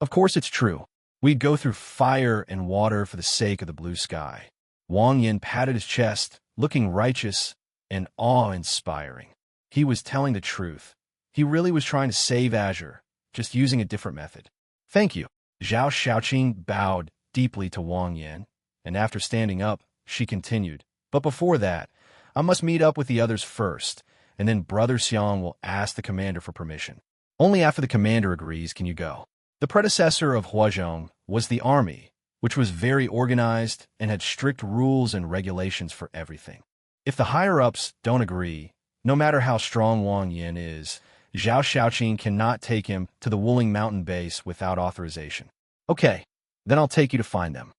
Of course it's true. We'd go through fire and water for the sake of the blue sky. Wang Yin patted his chest, looking righteous and awe-inspiring. He was telling the truth. He really was trying to save Azure, just using a different method. Thank you. Zhao Xiaoqing bowed deeply to Wang Yin, and after standing up, she continued. But before that, I must meet up with the others first, and then Brother Xiang will ask the commander for permission. Only after the commander agrees can you go. The predecessor of Huazhong was the army, which was very organized and had strict rules and regulations for everything. If the higher-ups don't agree, no matter how strong Wang Yin is, Zhao Xiaoqing cannot take him to the Wuling Mountain base without authorization. Okay, then I'll take you to find them.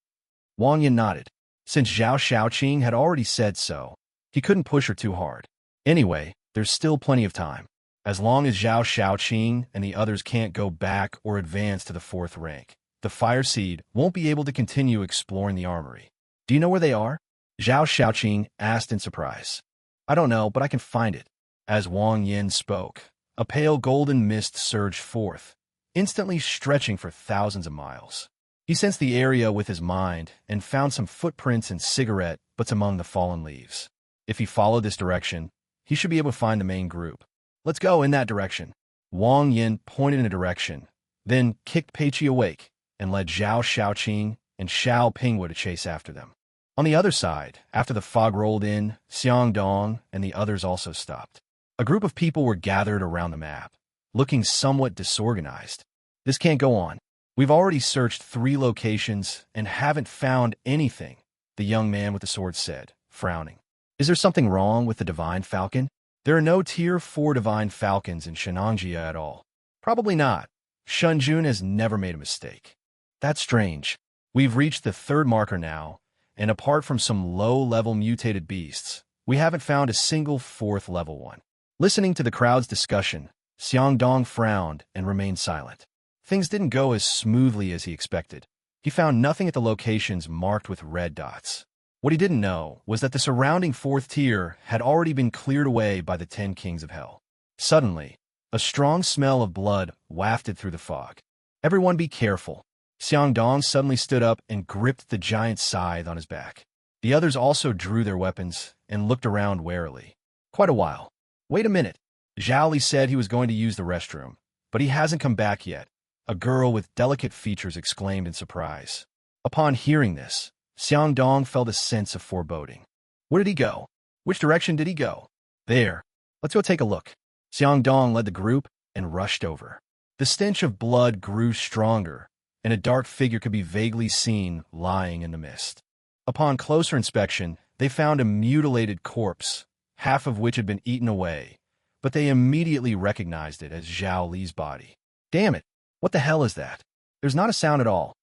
Wang Yin nodded. Since Zhao Xiaoqing had already said so, he couldn't push her too hard. Anyway, there's still plenty of time. As long as Zhao Xiaoqing and the others can't go back or advance to the 4th rank, the Fire Seed won't be able to continue exploring the armory. Do you know where they are? Zhao Xiaoqing asked in surprise. I don't know, but I can find it. As Wang Yin spoke, a pale golden mist surged forth, instantly stretching for thousands of miles. He sensed the area with his mind and found some footprints and cigarette butts among the fallen leaves. If he followed this direction, he should be able to find the main group. Let's go in that direction. Wang Yin pointed in a direction, then kicked Peiqi awake and led Zhao Xiaoqing and Xiao Pingwu to chase after them. On the other side, after the fog rolled in, Xiang Dong and the others also stopped. A group of people were gathered around the map, looking somewhat disorganized. This can't go on. We've already searched 3 locations and haven't found anything, the young man with the sword said, frowning. Is there something wrong with the Divine Falcon? There are no Tier 4 Divine Falcons in Shenanjia at all. Probably not. Shunjun has never made a mistake. That's strange. We've reached the third marker now, and apart from some low-level mutated beasts, we haven't found a single fourth-level one. Listening to the crowd's discussion, Xiangdong frowned and remained silent. Things didn't go as smoothly as he expected. He found nothing at the locations marked with red dots. What he didn't know was that the surrounding fourth tier had already been cleared away by the 10 Kings of Hell. Suddenly, a strong smell of blood wafted through the fog. Everyone be careful. Xiangdong suddenly stood up and gripped the giant scythe on his back. The others also drew their weapons and looked around warily. Quite a while. Wait a minute. Zhao Li said he was going to use the restroom, but he hasn't come back yet, a girl with delicate features exclaimed in surprise. Upon hearing this, Xiangdong felt a sense of foreboding. Where did he go? Which direction did he go? There. Let's go take a look. Xiangdong led the group and rushed over. The stench of blood grew stronger, and a dark figure could be vaguely seen lying in the mist. Upon closer inspection, they found a mutilated corpse, half of which had been eaten away, but they immediately recognized it as Zhao Li's body. Damn it! What the hell is that? There's not a sound at all.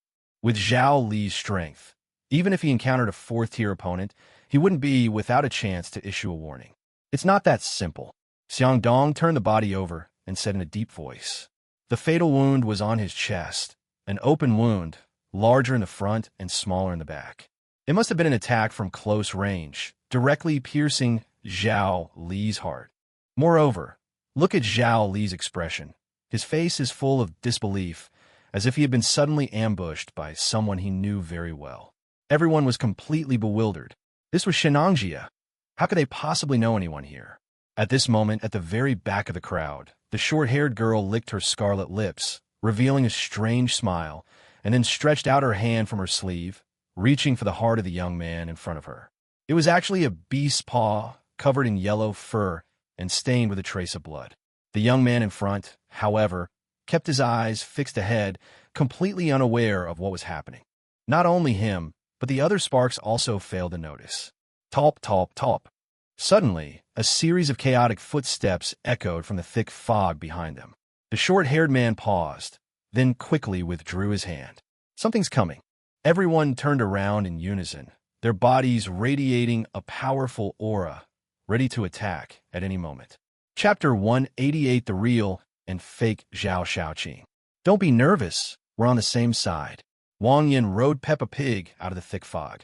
With Zhao Li's strength, even if he encountered a fourth-tier opponent, he wouldn't be without a chance to issue a warning. It's not that simple. Xiangdong turned the body over and said in a deep voice. The fatal wound was on his chest, an open wound, larger in the front and smaller in the back. It must have been an attack from close range, directly piercing Zhao Li's heart. Moreover, look at Zhao Li's expression. His face is full of disbelief, as if he had been suddenly ambushed by someone he knew very well. Everyone was completely bewildered. This was Shenanjia. How could they possibly know anyone here? At this moment, at the very back of the crowd, the short-haired girl licked her scarlet lips, revealing a strange smile, and then stretched out her hand from her sleeve, reaching for the heart of the young man in front of her. It was actually a beast's paw, covered in yellow fur and stained with a trace of blood. The young man in front, however, kept his eyes fixed ahead, completely unaware of what was happening. Not only him, but the other sparks also failed to notice. Top, top, top. Suddenly, a series of chaotic footsteps echoed from the thick fog behind them. The short-haired man paused, then quickly withdrew his hand. Something's coming. Everyone turned around in unison, their bodies radiating a powerful aura, ready to attack at any moment. Chapter 188: The Real and Fake Zhao Shaoqing. Don't be nervous. We're on the same side. Wang Yin rode Peppa Pig out of the thick fog.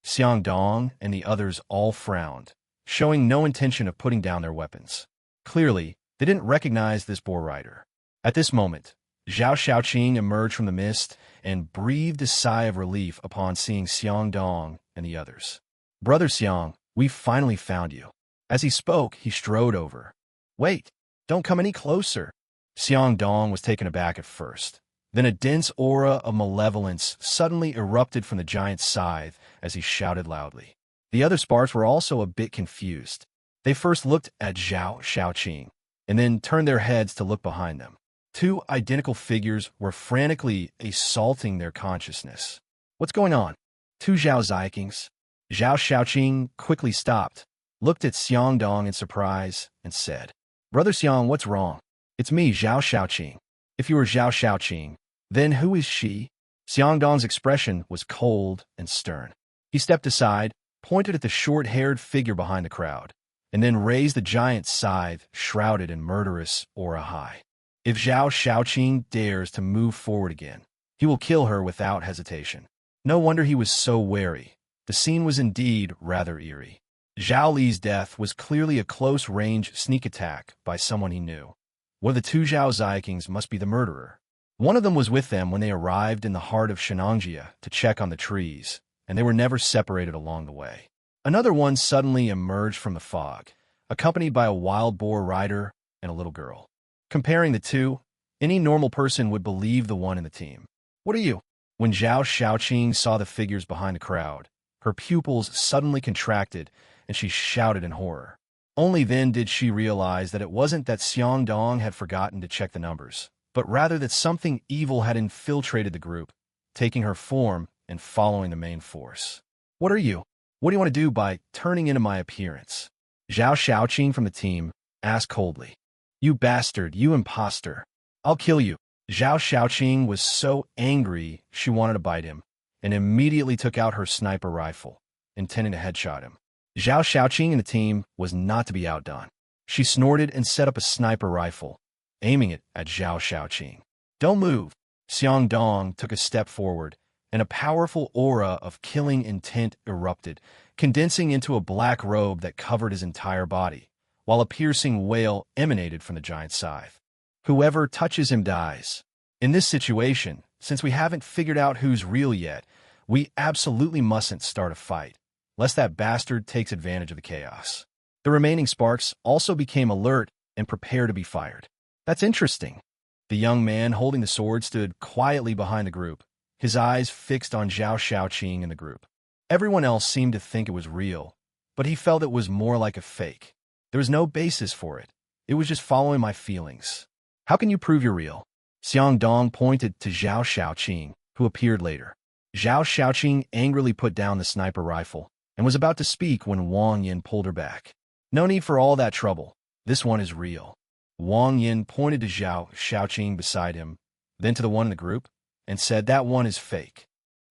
Xiangdong and the others all frowned, showing no intention of putting down their weapons. Clearly, they didn't recognize this boar rider. At this moment, Zhao Shaoqing emerged from the mist and breathed a sigh of relief upon seeing Xiangdong and the others. Brother Xiang, we've finally found you. As he spoke, he strode over. Wait, don't come any closer. Xiangdong was taken aback at first. Then a dense aura of malevolence suddenly erupted from the giant's scythe as he shouted loudly. The other sparks were also a bit confused. They first looked at Zhao Shaoqing, and then turned their heads to look behind them. Two identical figures were frantically assaulting their consciousness. What's going on? Two Zhao Zikings. Zhao Shaoqing quickly stopped, looked at Xiangdong in surprise, and said, Brother Xiang, what's wrong? It's me, Zhao Shaoqing. If you were Zhao Shaoqing, then who is she? Xiangdong's expression was cold and stern. He stepped aside, pointed at the short-haired figure behind the crowd, and then raised the giant scythe shrouded in murderous aura high. If Zhao Shaoqing dares to move forward again, he will kill her without hesitation. No wonder he was so wary. The scene was indeed rather eerie. Zhao Li's death was clearly a close-range sneak attack by someone he knew. One of the two Zhao Zikings must be the murderer. One of them was with them when they arrived in the heart of Shenanjia to check on the trees, and they were never separated along the way. Another one suddenly emerged from the fog, accompanied by a wild boar rider and a little girl. Comparing the two, any normal person would believe the one in the team. What are you? When Zhao Shaoqing saw the figures behind the crowd, her pupils suddenly contracted, and she shouted in horror. Only then did she realize that it wasn't that Xiangdong had forgotten to check the numbers, but rather that something evil had infiltrated the group, taking her form and following the main force. What are you? What do you want to do by turning into my appearance? Zhao Xiaoqing from the team asked coldly. You bastard, you imposter. I'll kill you. Zhao Xiaoqing was so angry she wanted to bite him, and immediately took out her sniper rifle, intending to headshot him. Zhao Xiaoqing and the team was not to be outdone. She snorted and set up a sniper rifle, aiming it at Zhao Xiaoqing. Don't move. Xiang Dong took a step forward, and a powerful aura of killing intent erupted, condensing into a black robe that covered his entire body, while a piercing wail emanated from the giant's scythe. Whoever touches him dies. In this situation, since we haven't figured out who's real yet, we absolutely mustn't start a fight, lest that bastard takes advantage of the chaos. The remaining sparks also became alert and prepared to be fired. That's interesting. The young man holding the sword stood quietly behind the group, his eyes fixed on Zhao Xiaoqing and the group. Everyone else seemed to think it was real, but he felt it was more like a fake. There was no basis for it. It was just following my feelings. How can you prove you're real? Xiang Dong pointed to Zhao Xiaoqing, who appeared later. Zhao Xiaoqing angrily put down the sniper rifle and was about to speak when Wang Yin pulled her back. No need for all that trouble. This one is real. Wang Yin pointed to Zhao Xiaoqing beside him, then to the one in the group, and said that one is fake.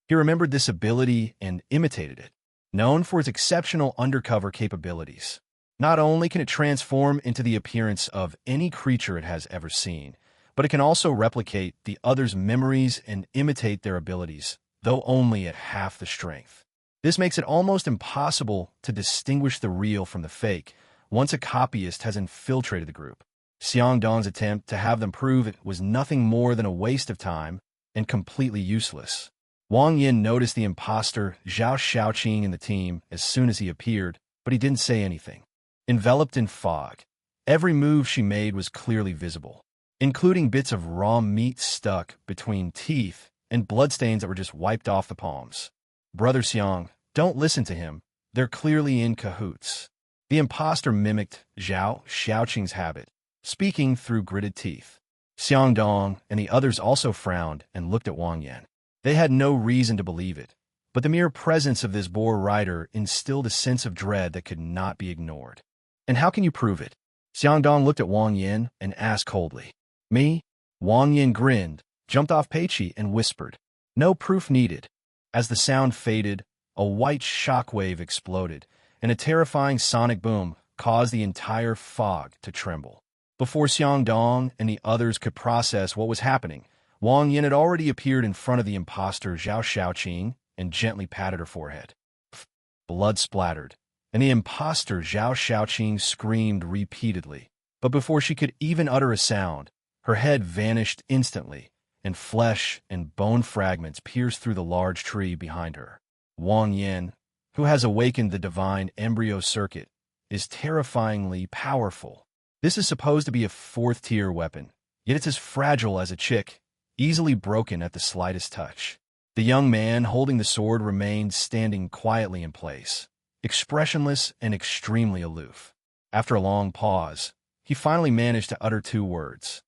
He remembered this ability and imitated it, known for its exceptional undercover capabilities. Not only can it transform into the appearance of any creature it has ever seen, but it can also replicate the other's memories and imitate their abilities, though only at half the strength. This makes it almost impossible to distinguish the real from the fake once a copyist has infiltrated the group. Xiang Dong's attempt to have them prove it was nothing more than a waste of time and completely useless. Wang Yin noticed the imposter Zhao Xiaoqing in the team as soon as he appeared, but he didn't say anything. Enveloped in fog, every move she made was clearly visible, including bits of raw meat stuck between teeth and bloodstains that were just wiped off the palms. Brother Xiang, don't listen to him. They're clearly in cahoots. The imposter mimicked Zhao Xiaoqing's habit, speaking through gritted teeth. Xiang Dong and the others also frowned and looked at Wang Yan. They had no reason to believe it, but the mere presence of this boar rider instilled a sense of dread that could not be ignored. And how can you prove it? Xiang Dong looked at Wang Yin and asked coldly. Me? Wang Yin grinned, jumped off Peiqi, and whispered, no proof needed. As the sound faded, a white shockwave exploded, and a terrifying sonic boom caused the entire fog to tremble. Before Xiang Dong and the others could process what was happening, Wang Yin had already appeared in front of the imposter Zhao Xiaoqing and gently patted her forehead. Blood splattered, and the imposter Zhao Xiaoqing screamed repeatedly. But before she could even utter a sound, her head vanished instantly, and flesh and bone fragments pierced through the large tree behind her. Wang Yin, who has awakened the divine embryo circuit, is terrifyingly powerful. This is supposed to be a fourth-tier weapon, yet it's as fragile as a chick, easily broken at the slightest touch. The young man holding the sword remained standing quietly in place, expressionless and extremely aloof. After a long pause, he finally managed to utter two words.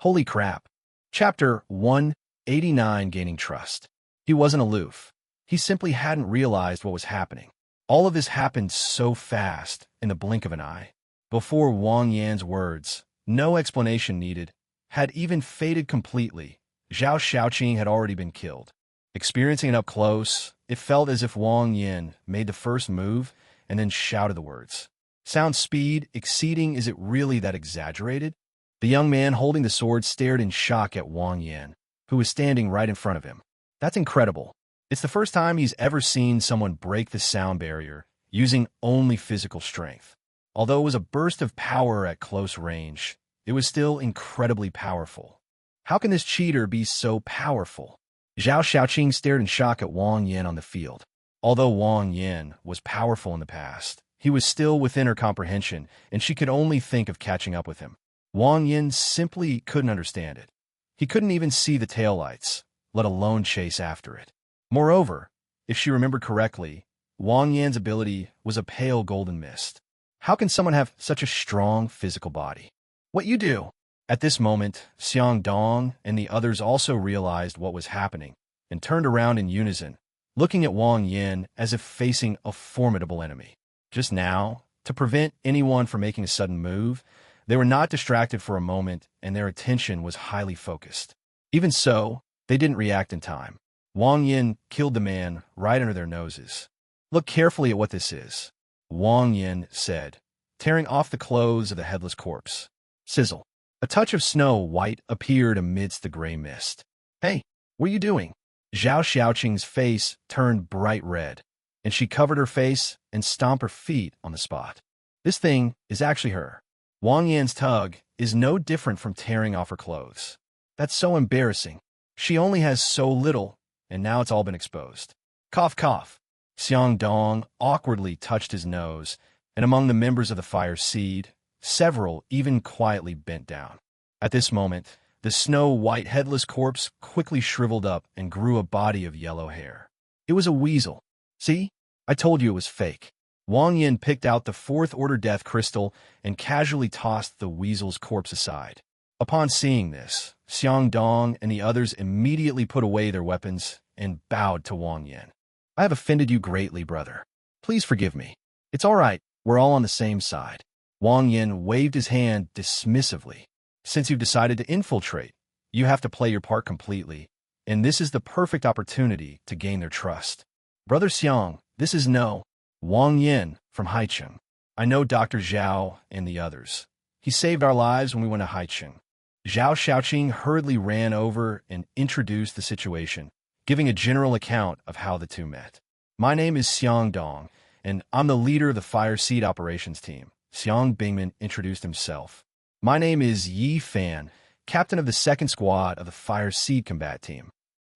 Holy crap. Chapter 189, Gaining Trust. He wasn't aloof. He simply hadn't realized what was happening. All of this happened so fast, in the blink of an eye. Before Wang Yan's words, no explanation needed, had even faded completely, Zhao Xiaoqing had already been killed. Experiencing it up close, it felt as if Wang Yin made the first move and then shouted the words. Sound speed exceeding, is it really that exaggerated? The young man holding the sword stared in shock at Wang Yin, who was standing right in front of him. That's incredible. It's the first time he's ever seen someone break the sound barrier using only physical strength. Although it was a burst of power at close range, it was still incredibly powerful. How can this cheater be so powerful? Zhao Xiaoqing stared in shock at Wang Yin on the field. Although Wang Yin was powerful in the past, he was still within her comprehension, and she could only think of catching up with him. Wang Yin simply couldn't understand it. He couldn't even see the taillights, let alone chase after it. Moreover, if she remembered correctly, Wang Yan's ability was a pale golden mist. How can someone have such a strong physical body? What you do? At this moment, Xiang Dong and the others also realized what was happening and turned around in unison, looking at Wang Yin as if facing a formidable enemy. Just now, to prevent anyone from making a sudden move, they were not distracted for a moment, and their attention was highly focused. Even so, they didn't react in time. Wang Yin killed the man right under their noses. "Look carefully at what this is," Wang Yin said, tearing off the clothes of the headless corpse. Sizzle. A touch of snow white appeared amidst the gray mist. "Hey, what are you doing?" Zhao Xiaoqing's face turned bright red, and she covered her face and stomped her feet on the spot. "This thing is actually her." Wang Yan's tug is no different from tearing off her clothes. "That's so embarrassing. She only has so little, and now it's all been exposed." Cough, cough. Xiang Dong awkwardly touched his nose, and among the members of the Fire Seed, several even quietly bent down. At this moment, the snow-white headless corpse quickly shriveled up and grew a body of yellow hair. It was a weasel. "See? I told you it was fake." Wang Yin picked out the fourth-order death crystal and casually tossed the weasel's corpse aside. Upon seeing this, Xiang Dong and the others immediately put away their weapons and bowed to Wang Yin. "I have offended you greatly, brother. Please forgive me. It's all right. We're all on the same side." Wang Yin waved his hand dismissively. "Since you've decided to infiltrate, you have to play your part completely, and this is the perfect opportunity to gain their trust. Brother Xiang, this is no Wang Yin from Haicheng. I know Dr. Zhao and the others. He saved our lives when we went to Haicheng." Zhao Xiaoqing hurriedly ran over and introduced the situation, giving a general account of how the two met. "My name is Xiang Dong, and I'm the leader of the Fire Seed operations team." Xiang Bingman introduced himself. "My name is Yi Fan, captain of the second squad of the Fire Seed combat team."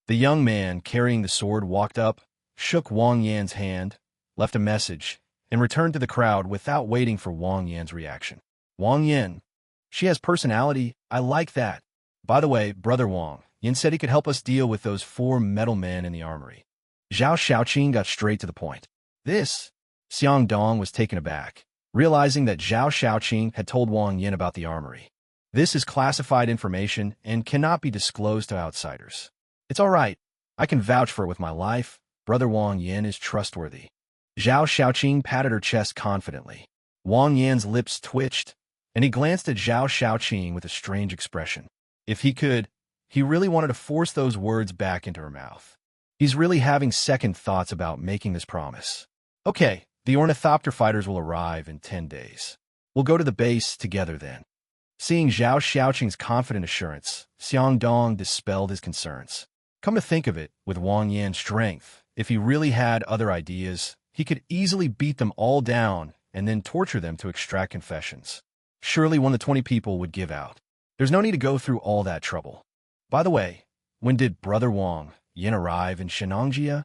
The young man carrying the sword walked up, shook Wang Yan's hand, left a message, and returned to the crowd without waiting for Wang Yan's reaction. "Wang Yin. She has personality. I like that. By the way, Brother Wang, Yin said he could help us deal with those 4 metal men in the armory." Zhao Xiaoqing got straight to the point. "This?" Xiang Dong was taken aback, realizing that Zhao Xiaoqing had told Wang Yin about the armory. "This is classified information and cannot be disclosed to outsiders." "It's all right. I can vouch for it with my life. Brother Wang Yin is trustworthy." Zhao Xiaoqing patted her chest confidently. Wang Yan's lips twitched, and he glanced at Zhao Xiaoqing with a strange expression. If he could, he really wanted to force those words back into her mouth. He's really having second thoughts about making this promise. "Okay, the ornithopter fighters will arrive in 10 days. We'll go to the base together then." Seeing Zhao Xiaoqing's confident assurance, Xiang Dong dispelled his concerns. Come to think of it, with Wang Yan's strength, if he really had other ideas, he could easily beat them all down and then torture them to extract confessions. Surely one of the 20 people would give out. There's no need to go through all that trouble. "By the way, when did Brother Wang Yin arrive in Shenangjia?"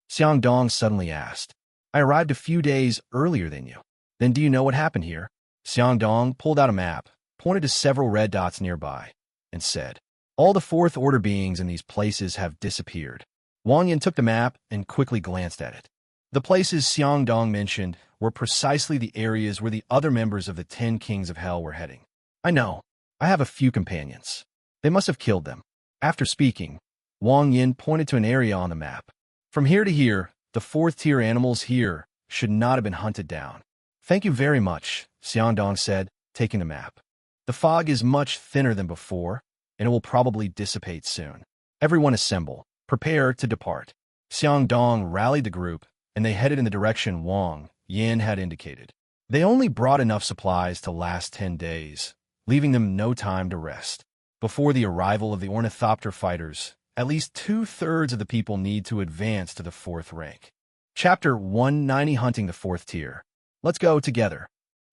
Xiang Dong suddenly asked. "I arrived a few days earlier than you." "Then do you know what happened here?" Xiang Dong pulled out a map, pointed to several red dots nearby, and said, "All the fourth-order beings in these places have disappeared." Wang Yin took the map and quickly glanced at it. The places Xiang Dong mentioned were precisely the areas where the other members of the 10 Kings of Hell were heading. "I know. I have a few companions. They must have killed them." After speaking, Wang Yin pointed to an area on the map. "From here to here, the 4th-tier animals here should not have been hunted down." "Thank you very much," Xiang Dong said, taking the map. "The fog is much thinner than before, and it will probably dissipate soon. Everyone assemble. Prepare to depart." Xiang Dong rallied the group, and they headed in the direction Wang Yin had indicated. They only brought enough supplies to last 10 days, leaving them no time to rest. Before the arrival of the ornithopter fighters, at least 2/3 of the people need to advance to the 4th rank. Chapter 190, Hunting the 4th Tier. Let's go together.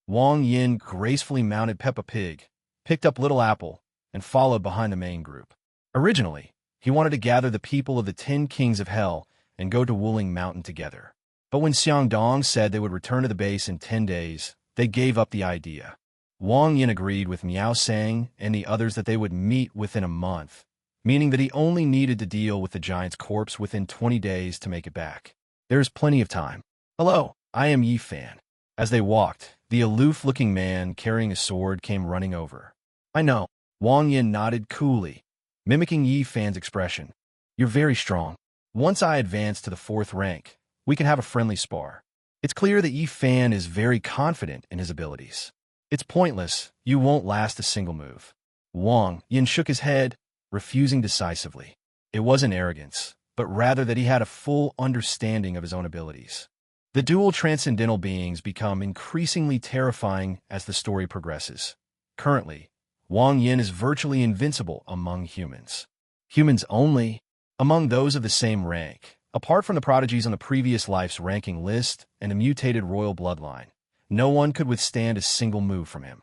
Wang Yin gracefully mounted Peppa Pig, picked up Little Apple, and followed behind the main group. Originally, he wanted to gather the people of the 10 Kings of Hell and go to Wuling Mountain together. But when Xiang Dong said they would return to the base in 10 days, they gave up the idea. Wang Yin agreed with Miao Sang and the others that they would meet within a month, meaning that he only needed to deal with the giant's corpse within 20 days to make it back. There is plenty of time. "Hello, I am Yi Fan." As they walked, the aloof-looking man carrying a sword came running over. "I know." Wang Yin nodded coolly, mimicking Yi Fan's expression. "You're very strong." Once I advance to the 4th rank, we can have a friendly spar. It's clear that Yi Fan is very confident in his abilities. It's pointless. You won't last a single move. Wang Yin shook his head, refusing decisively. It wasn't arrogance, but rather that he had a full understanding of his own abilities. The dual transcendental beings become increasingly terrifying as the story progresses. Currently, Wang Yin is virtually invincible among humans. Humans only, among those of the same rank, apart from the prodigies on the previous life's ranking list and the mutated royal bloodline. No one could withstand a single move from him.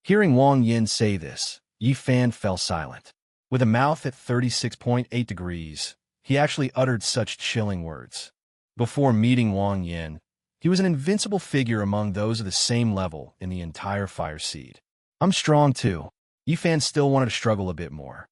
Hearing Wang Yin say this, Yi Fan fell silent. With a mouth at 36.8 degrees, he actually uttered such chilling words. Before meeting Wang Yin, he was an invincible figure among those of the same level in the entire Fire Seed. I'm strong too. Yi Fan still wanted to struggle a bit more.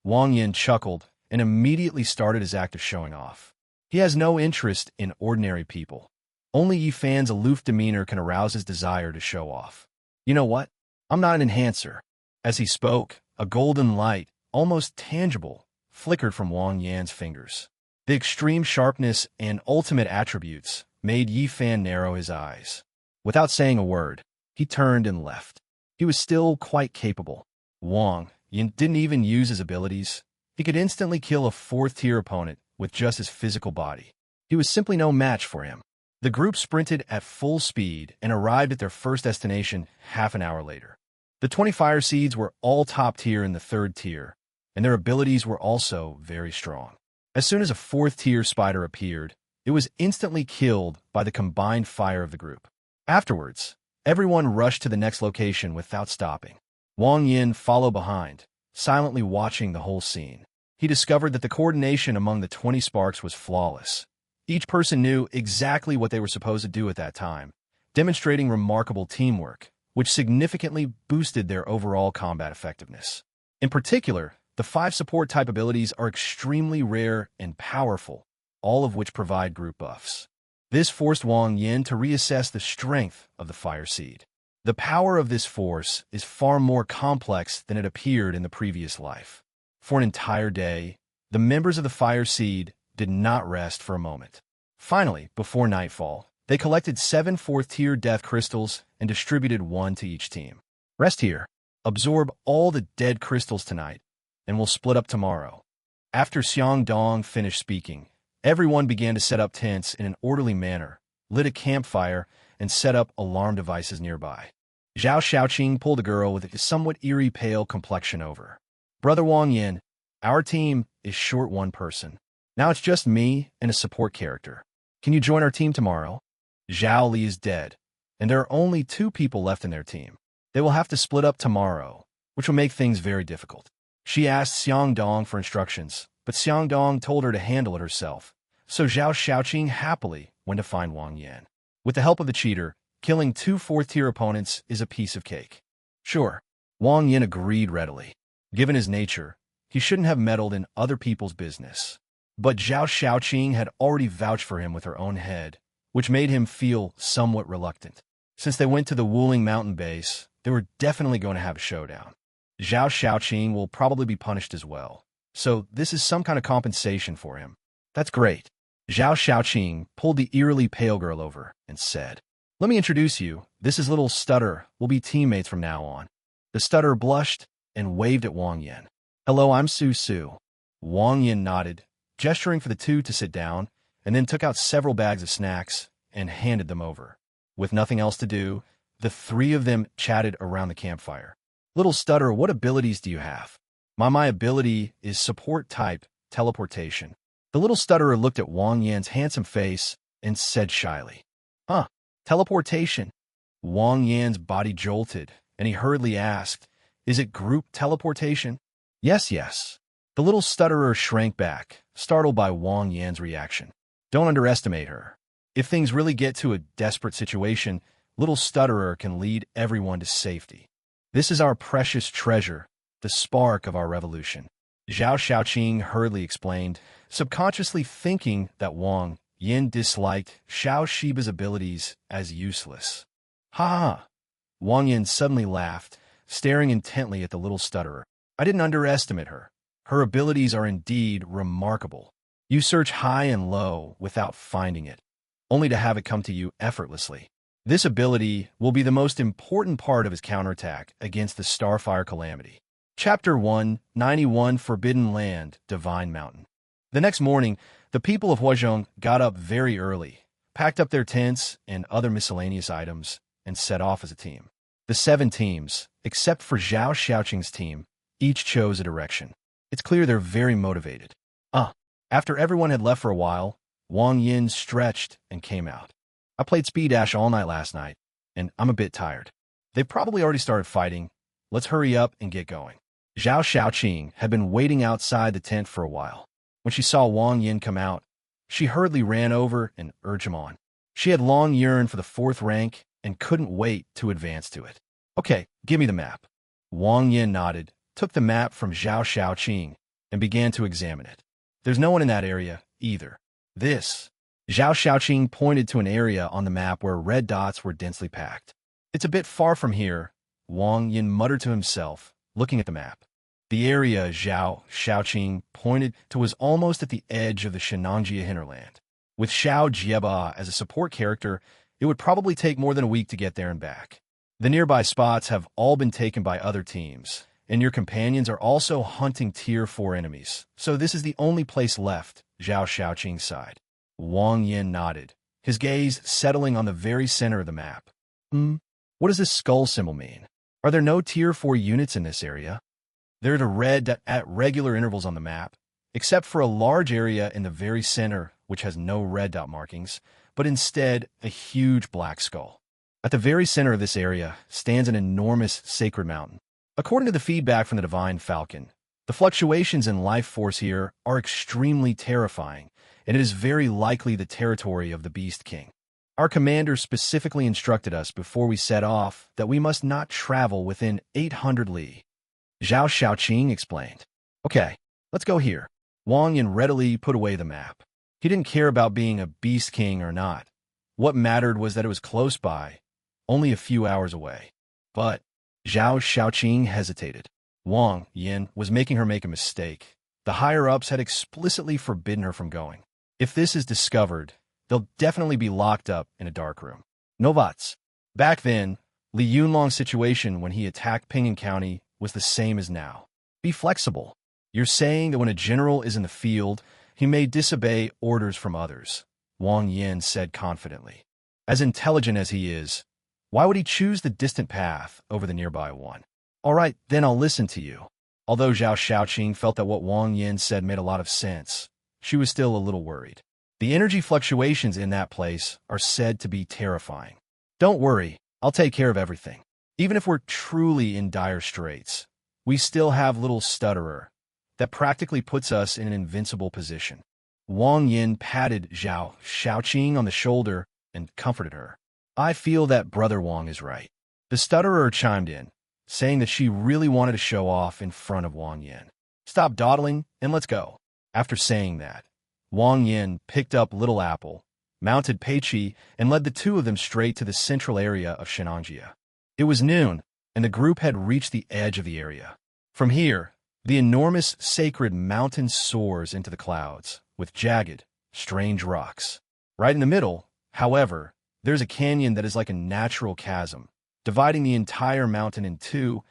Wang Yin chuckled and immediately started his act of showing off. He has no interest in ordinary people. Only Yi Fan's aloof demeanor can arouse his desire to show off. You know what? I'm not an enhancer. As he spoke, a golden light, almost tangible, flickered from Wang Yan's fingers. The extreme sharpness and ultimate attributes made Yi Fan narrow his eyes. Without saying a word, he turned and left. He was still quite capable. Wang Yin didn't even use his abilities. He could instantly kill a 4th-tier opponent with just his physical body. He was simply no match for him. The group sprinted at full speed and arrived at their first destination half an hour later. The 20 Fire Seeds were all top tier in the 3rd tier, and their abilities were also very strong. As soon as a 4th-tier spider appeared, it was instantly killed by the combined fire of the group. Afterwards, everyone rushed to the next location without stopping. Wang Yin followed behind, silently watching the whole scene. He discovered that the coordination among the 20 sparks was flawless. Each person knew exactly what they were supposed to do at that time, demonstrating remarkable teamwork, which significantly boosted their overall combat effectiveness. In particular, the 5 support-type abilities are extremely rare and powerful, all of which provide group buffs. This forced Wang Yin to reassess the strength of the Fire Seed. The power of this force is far more complex than it appeared in the previous life. For an entire day, the members of the Fire Seed did not rest for a moment. Finally, before nightfall, they collected 7 4th-tier death crystals and distributed 1 to each team. Rest here. Absorb all the dead crystals tonight, and we'll split up tomorrow. After Xiang Dong finished speaking, everyone began to set up tents in an orderly manner, lit a campfire, and set up alarm devices nearby. Zhao Xiaoqing pulled a girl with a somewhat eerie pale complexion over. Brother Wang Yin, our team is short one person. Now it's just me and a support character. Can you join our team tomorrow? Zhao Li is dead, and there are only 2 people left in their team. They will have to split up tomorrow, which will make things very difficult. She asked Xiang Dong for instructions, but Xiang Dong told her to handle it herself, so Zhao Xiaoqing happily went to find Wang Yan. With the help of the cheater, killing 2 4th-tier opponents is a piece of cake. Sure, Wang Yin agreed readily. Given his nature, he shouldn't have meddled in other people's business. But Zhao Xiaoqing had already vouched for him with her own head, which made him feel somewhat reluctant. Since they went to the Wuling mountain base, they were definitely going to have a showdown. Zhao Xiaoqing will probably be punished as well, so this is some kind of compensation for him. That's great. Zhao Xiaoqing pulled the eerily pale girl over and said, "Let me introduce you. This is little Stutter. We'll be teammates from now on." The Stutter blushed and waved at Wang Yin. "Hello, I'm Su Su." Wang Yin nodded, gesturing for the 2 to sit down, and then took out several bags of snacks and handed them over. With nothing else to do, the 3 of them chatted around the campfire. "Little Stutter, what abilities do you have?" My ability is support-type teleportation." The little stutterer looked at Wang Yan's handsome face and said shyly, "Huh, teleportation." Wang Yan's body jolted, and he hurriedly asked, "Is it group teleportation?" Yes. The little stutterer shrank back, startled by Wang Yan's reaction. Don't underestimate her. If things really get to a desperate situation, little stutterer can lead everyone to safety. This is our precious treasure, the spark of our revolution. Zhao Xiaoqing hurriedly explained, subconsciously thinking that Wang Yin disliked Xiao Shiba's abilities as useless. Ha ha! Wang Yin suddenly laughed, staring intently at the little stutterer. I didn't underestimate her. Her abilities are indeed remarkable. You search high and low without finding it, only to have it come to you effortlessly. This ability will be the most important part of his counterattack against the Starfire Calamity. Chapter 191 Forbidden Land, Divine Mountain. The next morning, the people of Huazhong got up very early, packed up their tents and other miscellaneous items, and set off as a team. The 7 teams, except for Zhao Xiaoqing's team, each chose a direction. It's clear they're very motivated. After everyone had left for a while, Wang Yin stretched and came out. I played Speed Dash all night last night, and I'm a bit tired. They've probably already started fighting. Let's hurry up and get going. Zhao Xiaoqing had been waiting outside the tent for a while. When she saw Wang Yin come out, she hurriedly ran over and urged him on. She had long yearned for the 4th rank and couldn't wait to advance to it. Okay, give me the map. Wang Yin nodded, took the map from Zhao Xiaoqing, and began to examine it. There's no one in that area, either. Zhao Xiaoqing pointed to an area on the map where red dots were densely packed. It's a bit far from here, Wang Yin muttered to himself, looking at the map. The area Zhao Xiaoqing pointed to was almost at the edge of the Shenanjia hinterland. With Xiao Jieba as a support character, it would probably take more than a week to get there and back. The nearby spots have all been taken by other teams, and your companions are also hunting Tier 4 enemies, so this is the only place left, Zhao Xiaoqing sighed. Wang Yin nodded, his gaze settling on the very center of the map. What does this skull symbol mean? Are there no Tier 4 units in this area? There are red dots at regular intervals on the map, except for a large area in the very center which has no red dot markings, but instead a huge black skull. At the very center of this area stands an enormous sacred mountain. According to the feedback from the Divine Falcon, the fluctuations in life force here are extremely terrifying, and it is very likely the territory of the Beast King. Our commander specifically instructed us before we set off that we must not travel within 800 li. Zhao Xiaoqing explained. Okay, let's go here. Wang Yin readily put away the map. He didn't care about being a Beast King or not. What mattered was that it was close by, only a few hours away. But Zhao Xiaoqing hesitated. Wang Yin was making her make a mistake. The higher-ups had explicitly forbidden her from going. If this is discovered, they'll definitely be locked up in a dark room. Novats. Back then, Li Yunlong's situation when he attacked Ping'an County was the same as now. Be flexible. You're saying that when a general is in the field, he may disobey orders from others, Wang Yin said confidently. As intelligent as he is, why would he choose the distant path over the nearby one? All right, then I'll listen to you. Although Zhao Xiaoqing felt that what Wang Yin said made a lot of sense, she was still a little worried. The energy fluctuations in that place are said to be terrifying. Don't worry, I'll take care of everything. Even if we're truly in dire straits, we still have little Stutterer that practically puts us in an invincible position. Wang Yin patted Zhao Xiaoqing on the shoulder and comforted her. I feel that Brother Wang is right. The Stutterer chimed in, saying that she really wanted to show off in front of Wang Yin. Stop dawdling and let's go. After saying that, Wang Yin picked up Little Apple, mounted Peiqi, and led the two of them straight to the central area of Shenanjia. It was noon, and the group had reached the edge of the area. From here, the enormous sacred mountain soars into the clouds, with jagged, strange rocks. Right in the middle, however, there's a canyon that is like a natural chasm, dividing the entire mountain in two,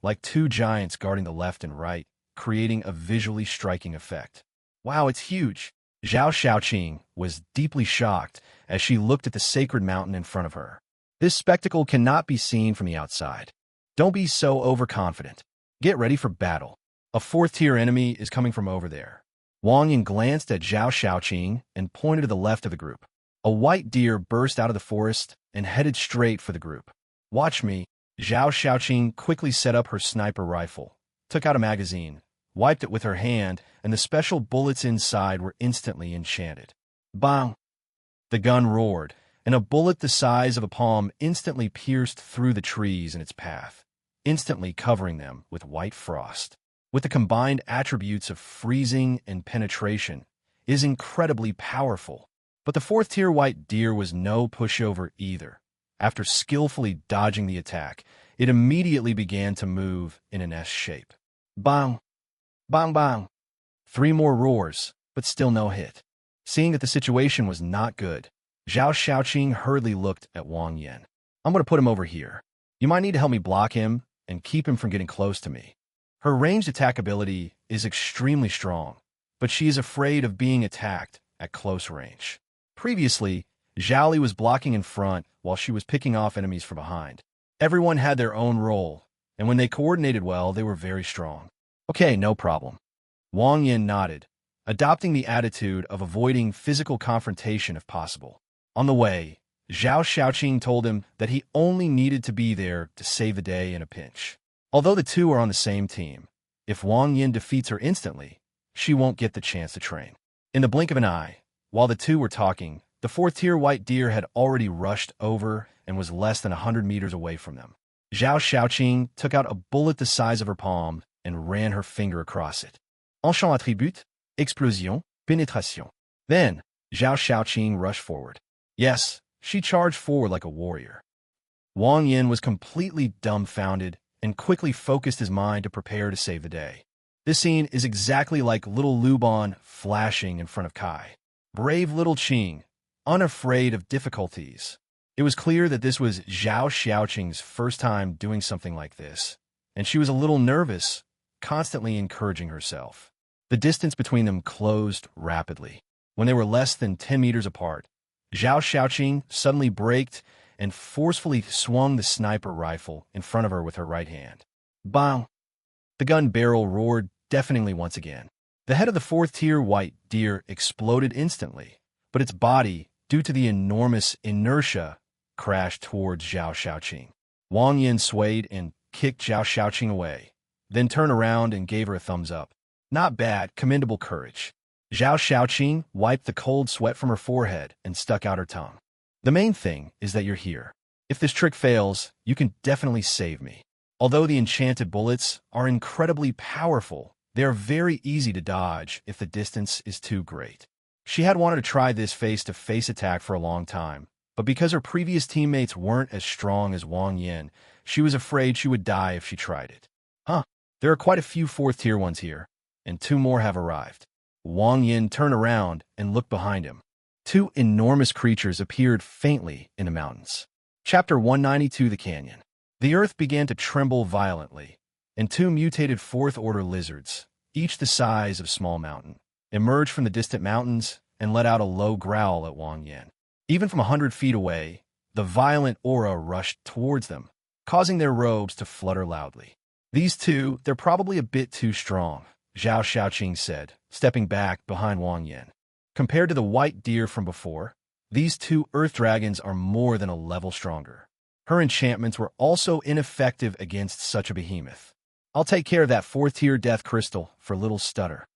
like two giants guarding the left and right, creating a visually striking effect. Wow, it's huge! Zhao Xiaoqing was deeply shocked as she looked at the sacred mountain in front of her. This spectacle cannot be seen from the outside. Don't be so overconfident. Get ready for battle. A 4th-tier enemy is coming from over there. Wang Yin glanced at Zhao Xiaoqing and pointed to the left of the group. A white deer burst out of the forest and headed straight for the group. Watch me. Zhao Xiaoqing quickly set up her sniper rifle, took out a magazine, wiped it with her hand, and the special bullets inside were instantly enchanted. Bang! The gun roared, and a bullet the size of a palm instantly pierced through the trees in its path, instantly covering them with white frost. With the combined attributes of freezing and penetration, it is incredibly powerful. But the 4th-tier white deer was no pushover either. After skillfully dodging the attack, it immediately began to move in an S shape. Bang! Bang bang! 3 more roars, but still no hit. Seeing that the situation was not good, Zhao Xiaoqing hurriedly looked at Wang Yin. I'm going to put him over here. You might need to help me block him and keep him from getting close to me. Her ranged attack ability is extremely strong, but she is afraid of being attacked at close range. Previously, Zhao Li was blocking in front while she was picking off enemies from behind. Everyone had their own role, and when they coordinated well, they were very strong. Okay, no problem. Wang Yin nodded, adopting the attitude of avoiding physical confrontation if possible. On the way, Zhao Xiaoqing told him that he only needed to be there to save the day in a pinch. Although the two are on the same team, if Wang Yin defeats her instantly, she won't get the chance to train. In the blink of an eye, while the two were talking, the fourth-tier white deer had already rushed over and was less than 100 meters away from them. Zhao Xiaoqing took out a bullet the size of her palm and ran her finger across it. Enchant attribut, explosion, pénétration. Then, Zhao Xiaoqing rushed forward. Yes, she charged forward like a warrior. Wang Yin was completely dumbfounded and quickly focused his mind to prepare to save the day. This scene is exactly like little Luban flashing in front of Kai. Brave little Qing, unafraid of difficulties. It was clear that this was Zhao Xiaoqing's first time doing something like this, and she was a little nervous, constantly encouraging herself. The distance between them closed rapidly. When they were less than 10 meters apart, Zhao Xiaoqing suddenly braked and forcefully swung the sniper rifle in front of her with her right hand. Bang! The gun barrel roared deafeningly once again. The head of the fourth-tier white deer exploded instantly, but its body, due to the enormous inertia, crashed towards Zhao Xiaoqing. Wang Yin swayed and kicked Zhao Xiaoqing away, then turned around and gave her a thumbs up. Not bad, commendable courage. Zhao Xiaoqing wiped the cold sweat from her forehead and stuck out her tongue. The main thing is that you're here. If this trick fails, you can definitely save me. Although the enchanted bullets are incredibly powerful, they are very easy to dodge if the distance is too great. She had wanted to try this face-to-face attack for a long time, but because her previous teammates weren't as strong as Wang Yin, she was afraid she would die if she tried it. There are quite a few fourth-tier ones here, and 2 more have arrived. Wang Yin turned around and looked behind him. 2 enormous creatures appeared faintly in the mountains. Chapter 192, The Canyon. The earth began to tremble violently, and 2 mutated fourth-order lizards, each the size of small mountain, emerged from the distant mountains and let out a low growl at Wang Yin. Even from 100 feet away, the violent aura rushed towards them, causing their robes to flutter loudly. These 2, they're probably a bit too strong, Zhao Xiaoqing said, stepping back behind Wang Yin. Compared to the white deer from before, these 2 earth dragons are more than a level stronger. Her enchantments were also ineffective against such a behemoth. I'll take care of that fourth-tier death crystal for Little Stutter.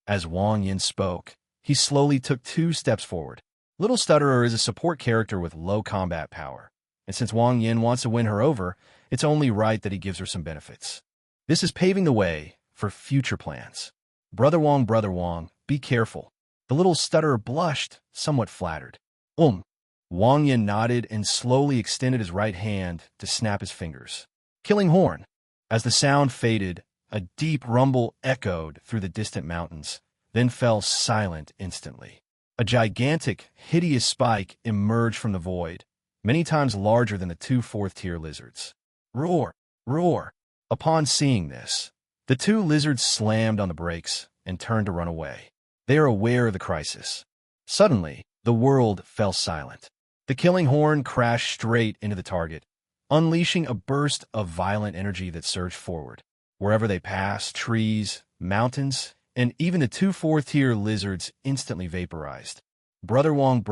As Wang Yin spoke, he slowly took 2 steps forward. Little Stutterer is a support character with low combat power, and since Wang Yin wants to win her over, it's only right that he gives her some benefits. This is paving the way for future plans. Brother Wang, be careful. The little stutterer blushed, somewhat flattered. Wang Yin nodded and slowly extended his right hand to snap his fingers. Killing horn. As the sound faded, a deep rumble echoed through the distant mountains, then fell silent instantly. A gigantic, hideous spike emerged from the void, many times larger than the 2 fourth-tier lizards. Roar! Roar! Upon seeing this, the 2 lizards slammed on the brakes and turned to run away. They are aware of the crisis. Suddenly, the world fell silent. The killing horn crashed straight into the target, unleashing a burst of violent energy that surged forward. Wherever they passed, trees, mountains, and even the 2 fourth-tier lizards instantly vaporized. Brother Wang,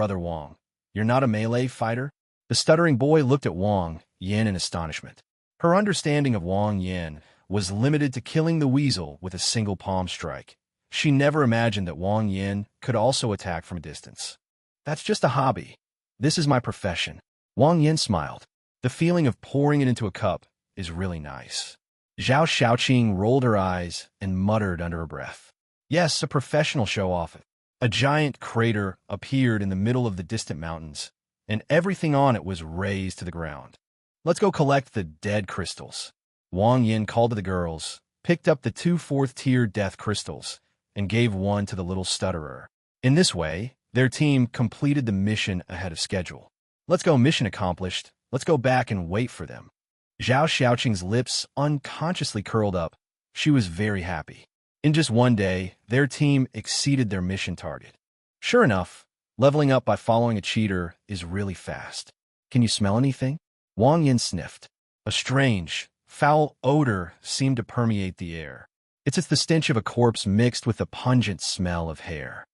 you're not a melee fighter? The stuttering boy looked at Wang Yin in astonishment. Her understanding of Wang Yin was limited to killing the weasel with a single palm strike. She never imagined that Wang Yin could also attack from a distance. That's just a hobby. This is my profession. Wang Yin smiled. The feeling of pouring it into a cup is really nice. Zhao Xiaoqing rolled her eyes and muttered under her breath. Yes, a professional show-off. A giant crater appeared in the middle of the distant mountains, and everything on it was razed to the ground. Let's go collect the dead crystals. Wang Yin called to the girls, picked up the 2 fourth-tier death crystals, and gave one to the little stutterer. In this way, their team completed the mission ahead of schedule. Let's go, mission accomplished. Let's go back and wait for them. Zhao Xiaoqing's lips unconsciously curled up. She was very happy. In just one day, their team exceeded their mission target. Sure enough, leveling up by following a cheater is really fast. Can you smell anything? Wang Yin sniffed. A strange, foul odor seemed to permeate the air. It's the stench of a corpse mixed with the pungent smell of hair.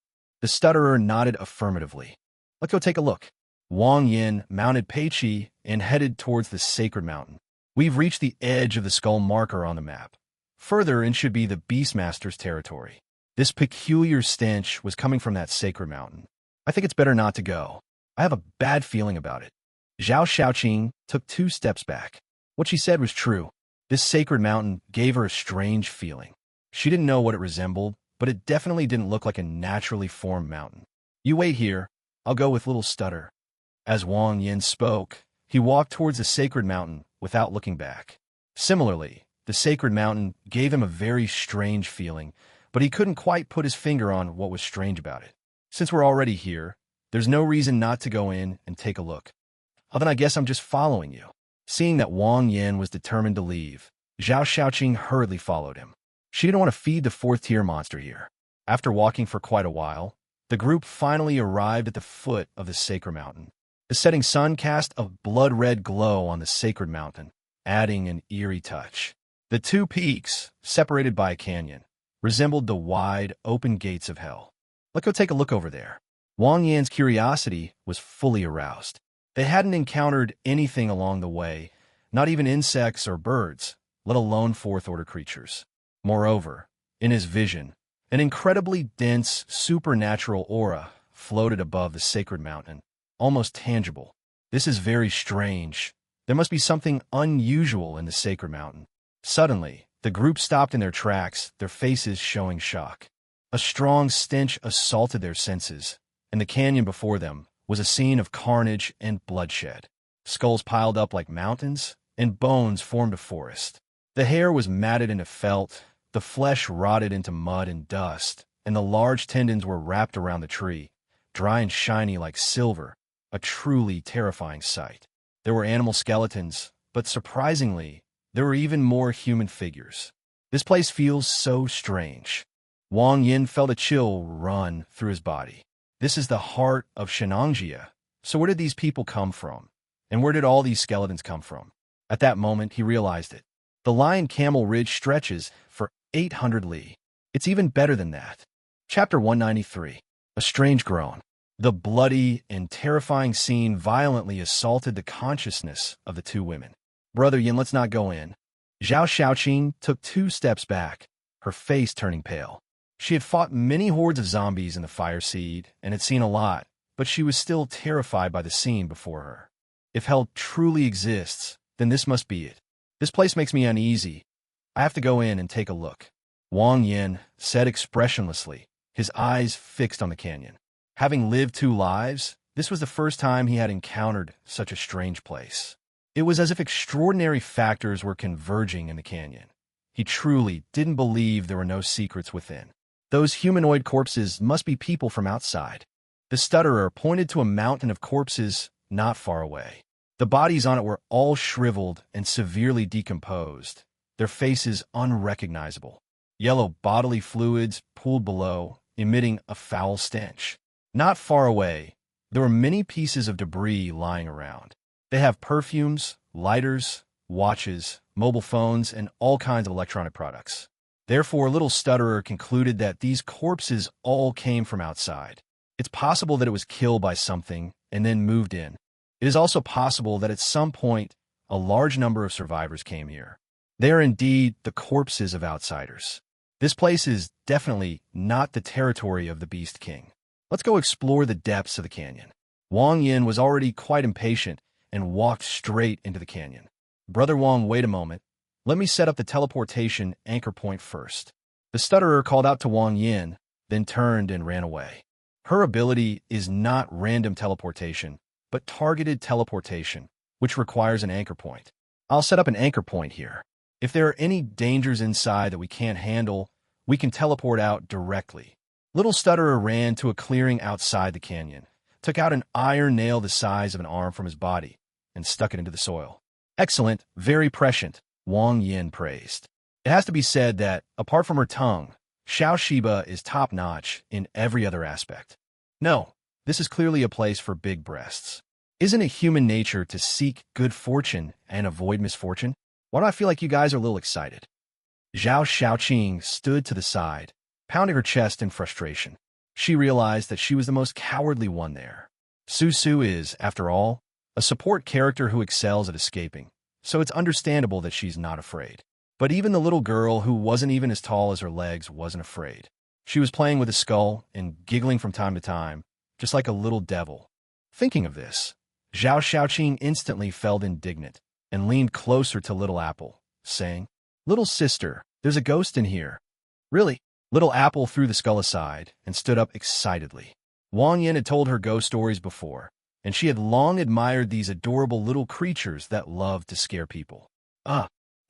The stutterer nodded affirmatively. Let's go take a look. Wang Yin mounted Pei Qi and headed towards the sacred mountain. We've reached the edge of the skull marker on the map. Further in should be the Beastmaster's territory. This peculiar stench was coming from that sacred mountain. I think it's better not to go. I have a bad feeling about it. Zhao Xiaoqing took 2 steps back. What she said was true. This sacred mountain gave her a strange feeling. She didn't know what it resembled, but it definitely didn't look like a naturally formed mountain. You wait here. I'll go with little Stutter. As Wang Yin spoke, he walked towards the sacred mountain without looking back. Similarly, the sacred mountain gave him a very strange feeling, but he couldn't quite put his finger on what was strange about it. Since we're already here, there's no reason not to go in and take a look. Well, then I guess I'm just following you. Seeing that Wang Yin was determined to leave, Zhao Xiaoqing hurriedly followed him. She didn't want to feed the 4th-tier monster here. After walking for quite a while, the group finally arrived at the foot of the sacred mountain. The setting sun cast a blood-red glow on the sacred mountain, adding an eerie touch. The 2 peaks, separated by a canyon, resembled the wide, open gates of hell. Let's go take a look over there. Wang Yan's curiosity was fully aroused. They hadn't encountered anything along the way, not even insects or birds, let alone 4th-order creatures. Moreover, in his vision, an incredibly dense, supernatural aura floated above the sacred mountain, almost tangible. This is very strange. There must be something unusual in the sacred mountain. Suddenly, the group stopped in their tracks, their faces showing shock. A strong stench assaulted their senses, and the canyon before them was a scene of carnage and bloodshed. Skulls piled up like mountains, and bones formed a forest. The hair was matted into felt, the flesh rotted into mud and dust, and the large tendons were wrapped around the tree, dry and shiny like silver, a truly terrifying sight. There were animal skeletons, but surprisingly, there were even more human figures. This place feels so strange. Wang Yin felt a chill run through his body. This is the heart of Shenangjia. So where did these people come from? And where did all these skeletons come from? At that moment, he realized it. The Lion-Camel Ridge stretches for 800 li. It's even better than that. Chapter 193. A strange groan. The bloody and terrifying scene violently assaulted the consciousness of the 2 women. Brother Yin, let's not go in. Zhao Xiaoqing took 2 steps back, her face turning pale. She had fought many hordes of zombies in the Fire Seed and had seen a lot, but she was still terrified by the scene before her. If hell truly exists, then this must be it. This place makes me uneasy. I have to go in and take a look. Wang Yin said expressionlessly, his eyes fixed on the canyon. Having lived 2 lives, this was the first time he had encountered such a strange place. It was as if extraordinary factors were converging in the canyon. He truly didn't believe there were no secrets within. Those humanoid corpses must be people from outside. The stutterer pointed to a mountain of corpses not far away. The bodies on it were all shriveled and severely decomposed, their faces unrecognizable. Yellow bodily fluids pooled below, emitting a foul stench. Not far away, there were many pieces of debris lying around. They have perfumes, lighters, watches, mobile phones, and all kinds of electronic products. Therefore, little stutterer concluded that these corpses all came from outside. It's possible that it was killed by something and then moved in. It is also possible that at some point, a large number of survivors came here. They are indeed the corpses of outsiders. This place is definitely not the territory of the Beast King. Let's go explore the depths of the canyon. Wang Yin was already quite impatient and walked straight into the canyon. Brother Wang, wait a moment. Let me set up the teleportation anchor point first. The stutterer called out to Wang Yin, then turned and ran away. Her ability is not random teleportation, but targeted teleportation, which requires an anchor point. I'll set up an anchor point here. If there are any dangers inside that we can't handle, We can teleport out directly. Little Stutterer ran to a clearing outside the canyon, took out an iron nail the size of an arm from his body, and stuck it into the soil. Excellent, very prescient, Wang Yin praised. It has to be said that, apart from her tongue, Xiao Shiba is top-notch in every other aspect. No, this is clearly a place for big breasts. Isn't it human nature to seek good fortune and avoid misfortune? Why do I feel like you guys are a little excited? Zhao Xiaoqing stood to the side, pounding her chest in frustration. She realized that she was the most cowardly one there. Su Su is, after all, a support character who excels at escaping, so it's understandable that she's not afraid. But even the little girl who wasn't even as tall as her legs wasn't afraid. She was playing with a skull and giggling from time to time, just like a little devil. Thinking of this, Zhao Xiaoqing instantly felt indignant and leaned closer to Little Apple, saying, "Little sister, there's a ghost in here." "Really?" Little Apple threw the skull aside and stood up excitedly. Wang Yin had told her ghost stories before, and she had long admired these adorable little creatures that loved to scare people.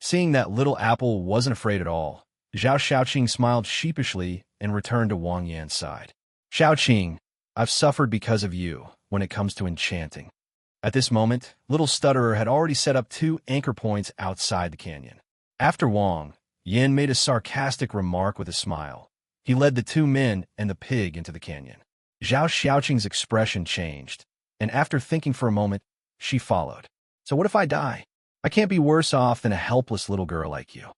Seeing that Little Apple wasn't afraid at all, Zhao Xiaoqing smiled sheepishly and returned to Wang Yan's side. "Xiaoqing, I've suffered because of you when it comes to enchanting." At this moment, Little Stutterer had already set up 2 anchor points outside the canyon. After Wang, Yin made a sarcastic remark with a smile. He led the 2 men and the pig into the canyon. Zhao Xiaoqing's expression changed, and after thinking for a moment, she followed. "So what if I die? I can't be worse off than a helpless little girl like you."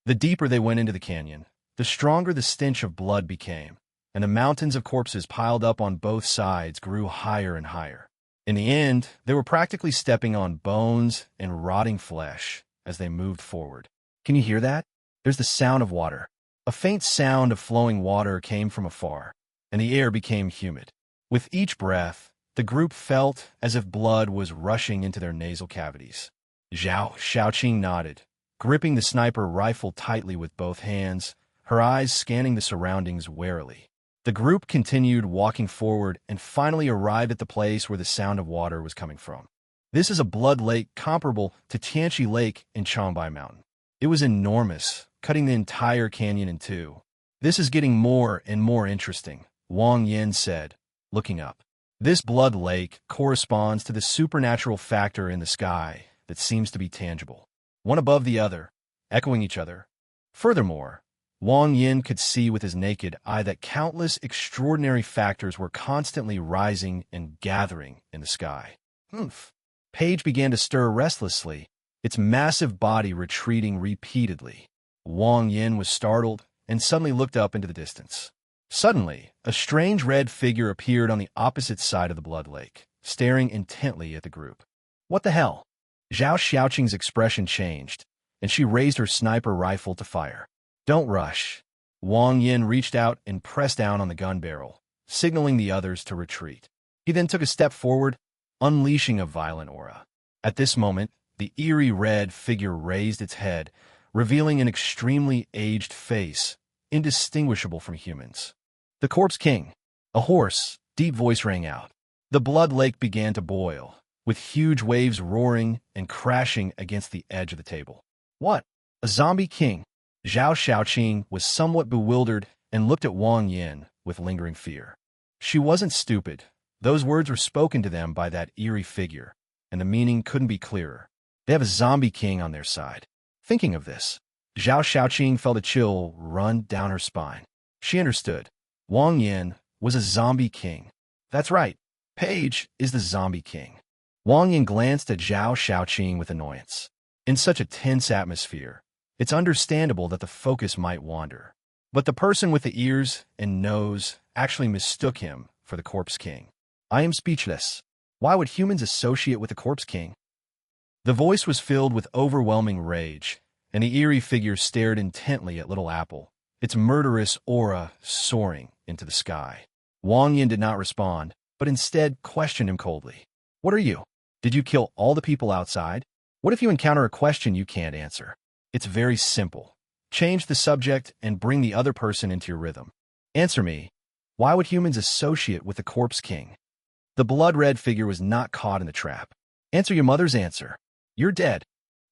The deeper they went into the canyon, the stronger the stench of blood became, and the mountains of corpses piled up on both sides grew higher and higher. In the end, they were practically stepping on bones and rotting flesh as they moved forward. Can you hear that? There's the sound of water. A faint sound of flowing water came from afar, and the air became humid. With each breath, the group felt as if blood was rushing into their nasal cavities. Zhao Xiaoqing nodded, gripping the sniper rifle tightly with both hands, her eyes scanning the surroundings warily. The group continued walking forward and finally arrived at the place where the sound of water was coming from. This is a blood lake comparable to Tianqi Lake in Changbai Mountain. It was enormous, cutting the entire canyon in 2. "This is getting more and more interesting," Wang Yin said, looking up. This blood lake corresponds to the supernatural factor in the sky that seems to be tangible, one above the other, echoing each other. Furthermore, Wang Yin could see with his naked eye that countless extraordinary factors were constantly rising and gathering in the sky. Paige began to stir restlessly, its massive body retreating repeatedly. Wang Yin was startled and suddenly looked up into the distance. Suddenly, a strange red figure appeared on the opposite side of the blood lake, staring intently at the group. "What the hell?" Zhao Xiaoqing's expression changed, and she raised her sniper rifle to fire. "Don't rush." Wang Yin reached out and pressed down on the gun barrel, signaling the others to retreat. He then took a step forward, unleashing a violent aura. At this moment, the eerie red figure raised its head, revealing an extremely aged face, indistinguishable from humans. "The Corpse King!" A hoarse, deep voice rang out. The blood lake began to boil, with huge waves roaring and crashing against the edge of the table. "What? A zombie king?" Zhao Xiaoqing was somewhat bewildered and looked at Wang Yin with lingering fear. She wasn't stupid. Those words were spoken to them by that eerie figure, and the meaning couldn't be clearer. They have a zombie king on their side. Thinking of this, Zhao Xiaoqing felt a chill run down her spine. She understood. Wang Yin was a zombie king. That's right. Paige is the zombie king. Wang Yin glanced at Zhao Xiaoqing with annoyance. In such a tense atmosphere, it's understandable that the focus might wander. But the person with the ears and nose actually mistook him for the Corpse King. "I am speechless. Why would humans associate with the Corpse King?" The voice was filled with overwhelming rage, and the eerie figure stared intently at Little Apple, its murderous aura soaring into the sky. Wang Yin did not respond, but instead questioned him coldly. "What are you? Did you kill all the people outside? What if you encounter a question you can't answer? It's very simple. Change the subject and bring the other person into your rhythm. Answer me. Why would humans associate with the Corpse King?" The blood-red figure was not caught in the trap. "Answer your mother's answer. You're dead."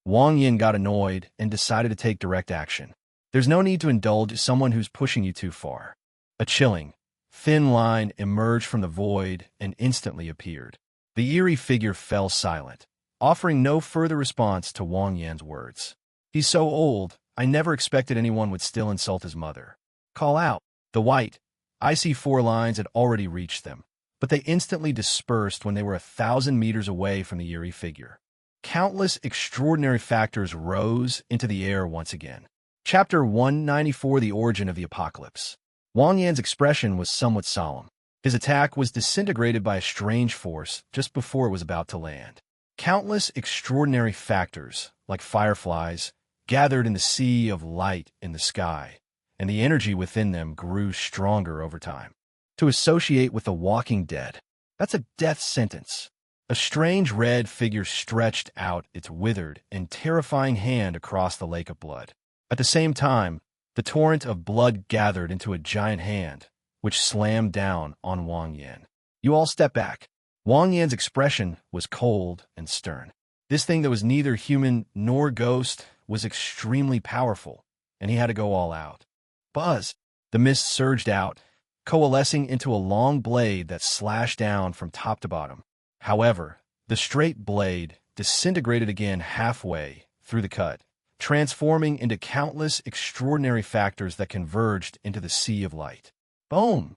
Wang Yin got annoyed and decided to take direct action. There's no need to indulge someone who's pushing you too far. A chilling, thin line emerged from the void and instantly appeared. The eerie figure fell silent, offering no further response to Wang Yan's words. He's so old, I never expected anyone would still insult his mother. Call out. The white, icy four lines had already reached them, but they instantly dispersed when they were 1,000 meters away from the eerie figure. Countless extraordinary factors rose into the air once again. Chapter 194: The Origin of the Apocalypse. Wang Yan's expression was somewhat solemn. His attack was disintegrated by a strange force just before it was about to land. Countless extraordinary factors, like fireflies, gathered in the sea of light in the sky, and the energy within them grew stronger over time. To associate with the walking dead, that's a death sentence. A strange red figure stretched out its withered and terrifying hand across the lake of blood. At the same time, the torrent of blood gathered into a giant hand, which slammed down on Wang Yan. You all step back. Wang Yan's expression was cold and stern. This thing that was neither human nor ghost was extremely powerful, and he had to go all out. Buzz! The mist surged out, coalescing into a long blade that slashed down from top to bottom. However, the straight blade disintegrated again halfway through the cut, transforming into countless extraordinary factors that converged into the sea of light. Boom!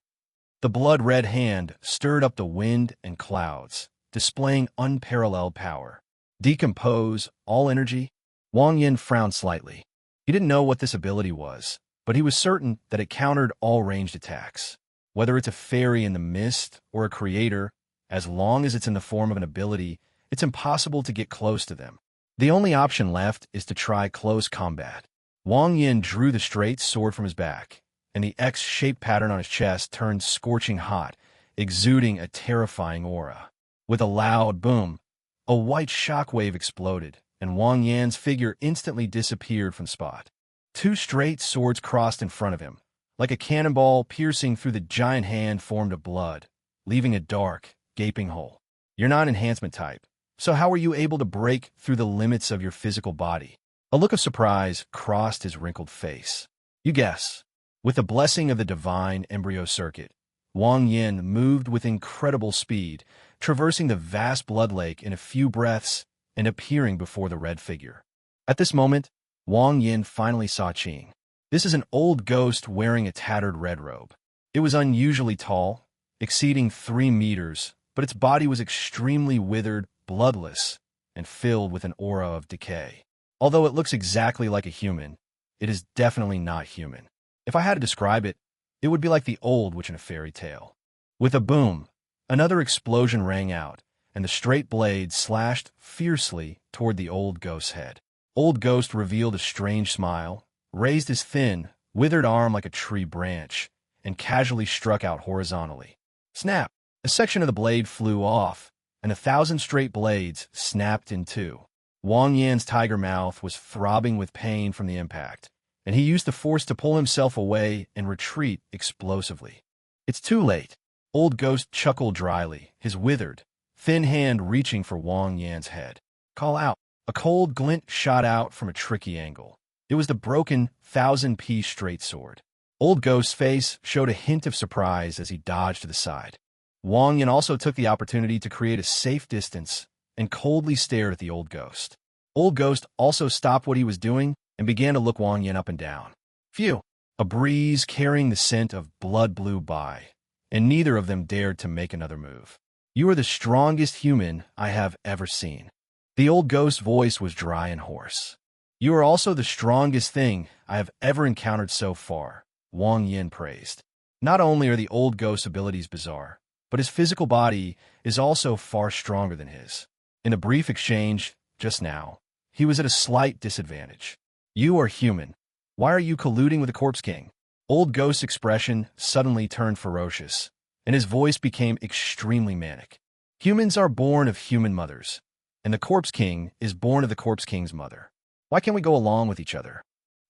The blood-red hand stirred up the wind and clouds, displaying unparalleled power. Decompose all energy? Wang Yan frowned slightly. He didn't know what this ability was, but he was certain that it countered all ranged attacks. Whether it's a fairy in the mist or a creator, as long as it's in the form of an ability, it's impossible to get close to them. The only option left is to try close combat. Wang Yan drew the straight sword from his back, and the X-shaped pattern on his chest turned scorching hot, exuding a terrifying aura. With a loud boom, a white shockwave exploded, and Wang Yan's figure instantly disappeared from the spot. Two straight swords crossed in front of him, like a cannonball piercing through the giant hand formed of blood, leaving a dark, gaping hole. You're not enhancement type, so how were you able to break through the limits of your physical body? A look of surprise crossed his wrinkled face. You guess. With the blessing of the divine embryo circuit, Wang Yan moved with incredible speed, traversing the vast blood lake in a few breaths and appearing before the red figure. At this moment, Wang Yan finally saw Qing. This is an old ghost wearing a tattered red robe. It was unusually tall, exceeding 3 meters, but its body was extremely withered, bloodless, and filled with an aura of decay. Although it looks exactly like a human, it is definitely not human. If I had to describe it, it would be like the old witch in a fairy tale. With a boom, another explosion rang out, and the straight blade slashed fiercely toward the old ghost's head. Old Ghost revealed a strange smile, raised his thin, withered arm like a tree branch, and casually struck out horizontally. Snap! A section of the blade flew off, and 1,000 straight blades snapped in two. Wang Yan's tiger mouth was throbbing with pain from the impact, and he used the force to pull himself away and retreat explosively. It's too late. Old Ghost chuckled dryly, his withered, thin hand reaching for Wang Yan's head. Call out. A cold glint shot out from a tricky angle. It was the broken 1,000-piece straight sword. Old Ghost's face showed a hint of surprise as he dodged to the side. Wang Yan also took the opportunity to create a safe distance and coldly stared at the Old Ghost. Old Ghost also stopped what he was doing and began to look Wang Yan up and down. Phew! A breeze carrying the scent of blood blew by, and neither of them dared to make another move. You are the strongest human I have ever seen. The Old Ghost's voice was dry and hoarse. You are also the strongest thing I have ever encountered so far, Wang Yan praised. Not only are the Old Ghost's abilities bizarre, but his physical body is also far stronger than his. In a brief exchange, just now, he was at a slight disadvantage. You are human. Why are you colluding with the Corpse King? Old Ghost's expression suddenly turned ferocious, and his voice became extremely manic. Humans are born of human mothers, and the Corpse King is born of the Corpse King's mother. Why can't we go along with each other?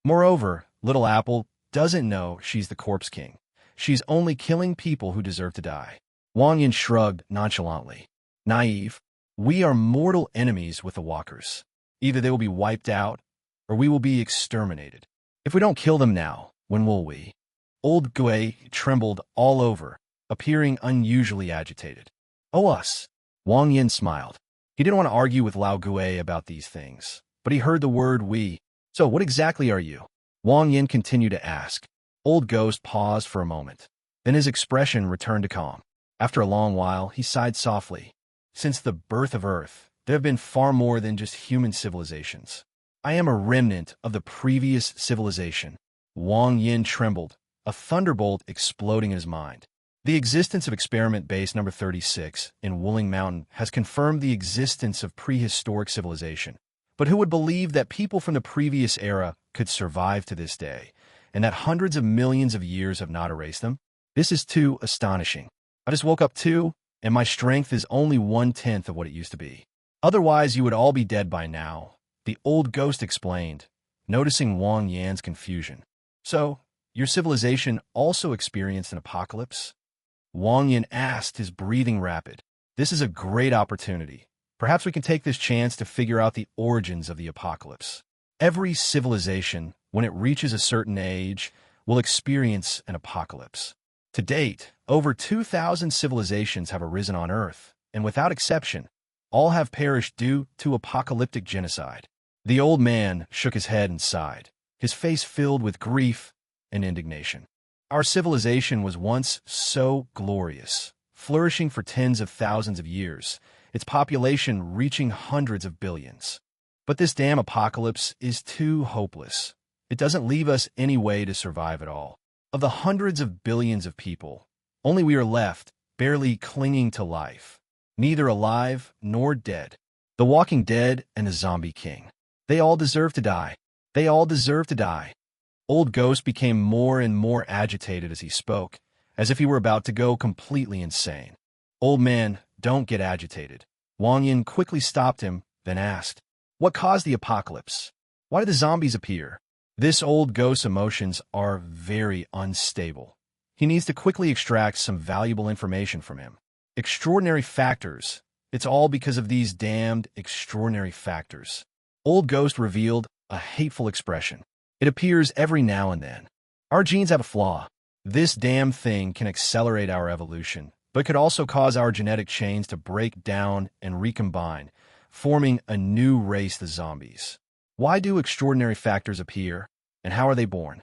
Moreover, Little Apple doesn't know she's the Corpse King. She's only killing people who deserve to die. Wang Yan shrugged nonchalantly. Naive. We are mortal enemies with the Walkers. Either they will be wiped out, or we will be exterminated. If we don't kill them now, when will we? Old Gue trembled all over, appearing unusually agitated. Oh, us. Wang Yin smiled. He didn't want to argue with Lao Gue about these things, but he heard the word we. So what exactly are you? Wang Yin continued to ask. Old Ghost paused for a moment. Then his expression returned to calm. After a long while, he sighed softly. Since the birth of Earth, there have been far more than just human civilizations. I am a remnant of the previous civilization. Wang Yin trembled, a thunderbolt exploding in his mind. The existence of experiment base number 36 in Wuling Mountain has confirmed the existence of prehistoric civilization. But who would believe that people from the previous era could survive to this day, and that hundreds of millions of years have not erased them? This is too astonishing. I just woke up too, and my strength is only 1/10 of what it used to be. Otherwise, you would all be dead by now, the old ghost explained, noticing Wang Yan's confusion. So, your civilization also experienced an apocalypse? Wang Yan asked, his breathing rapid. This is a great opportunity. Perhaps we can take this chance to figure out the origins of the apocalypse. Every civilization, when it reaches a certain age, will experience an apocalypse. To date, over 2,000 civilizations have arisen on Earth, and without exception, all have perished due to apocalyptic genocide. The old man shook his head and sighed, his face filled with grief and indignation. Our civilization was once so glorious, flourishing for tens of thousands of years, its population reaching hundreds of billions. But this damn apocalypse is too hopeless. It doesn't leave us any way to survive at all. Of the hundreds of billions of people, only we are left, barely clinging to life, neither alive nor dead. The Walking Dead and the Zombie King. They all deserve to die. They all deserve to die. Old Ghost became more and more agitated as he spoke, as if he were about to go completely insane. Old man, don't get agitated. Wang Yin quickly stopped him, then asked, what caused the apocalypse? Why did the zombies appear? This old ghost's emotions are very unstable. He needs to quickly extract some valuable information from him. Extraordinary factors. It's all because of these damned extraordinary factors. Old Ghost revealed a hateful expression. It appears every now and then. Our genes have a flaw. This damn thing can accelerate our evolution, but could also cause our genetic chains to break down and recombine, forming a new race, the zombies. Why do extraordinary factors appear, and how are they born?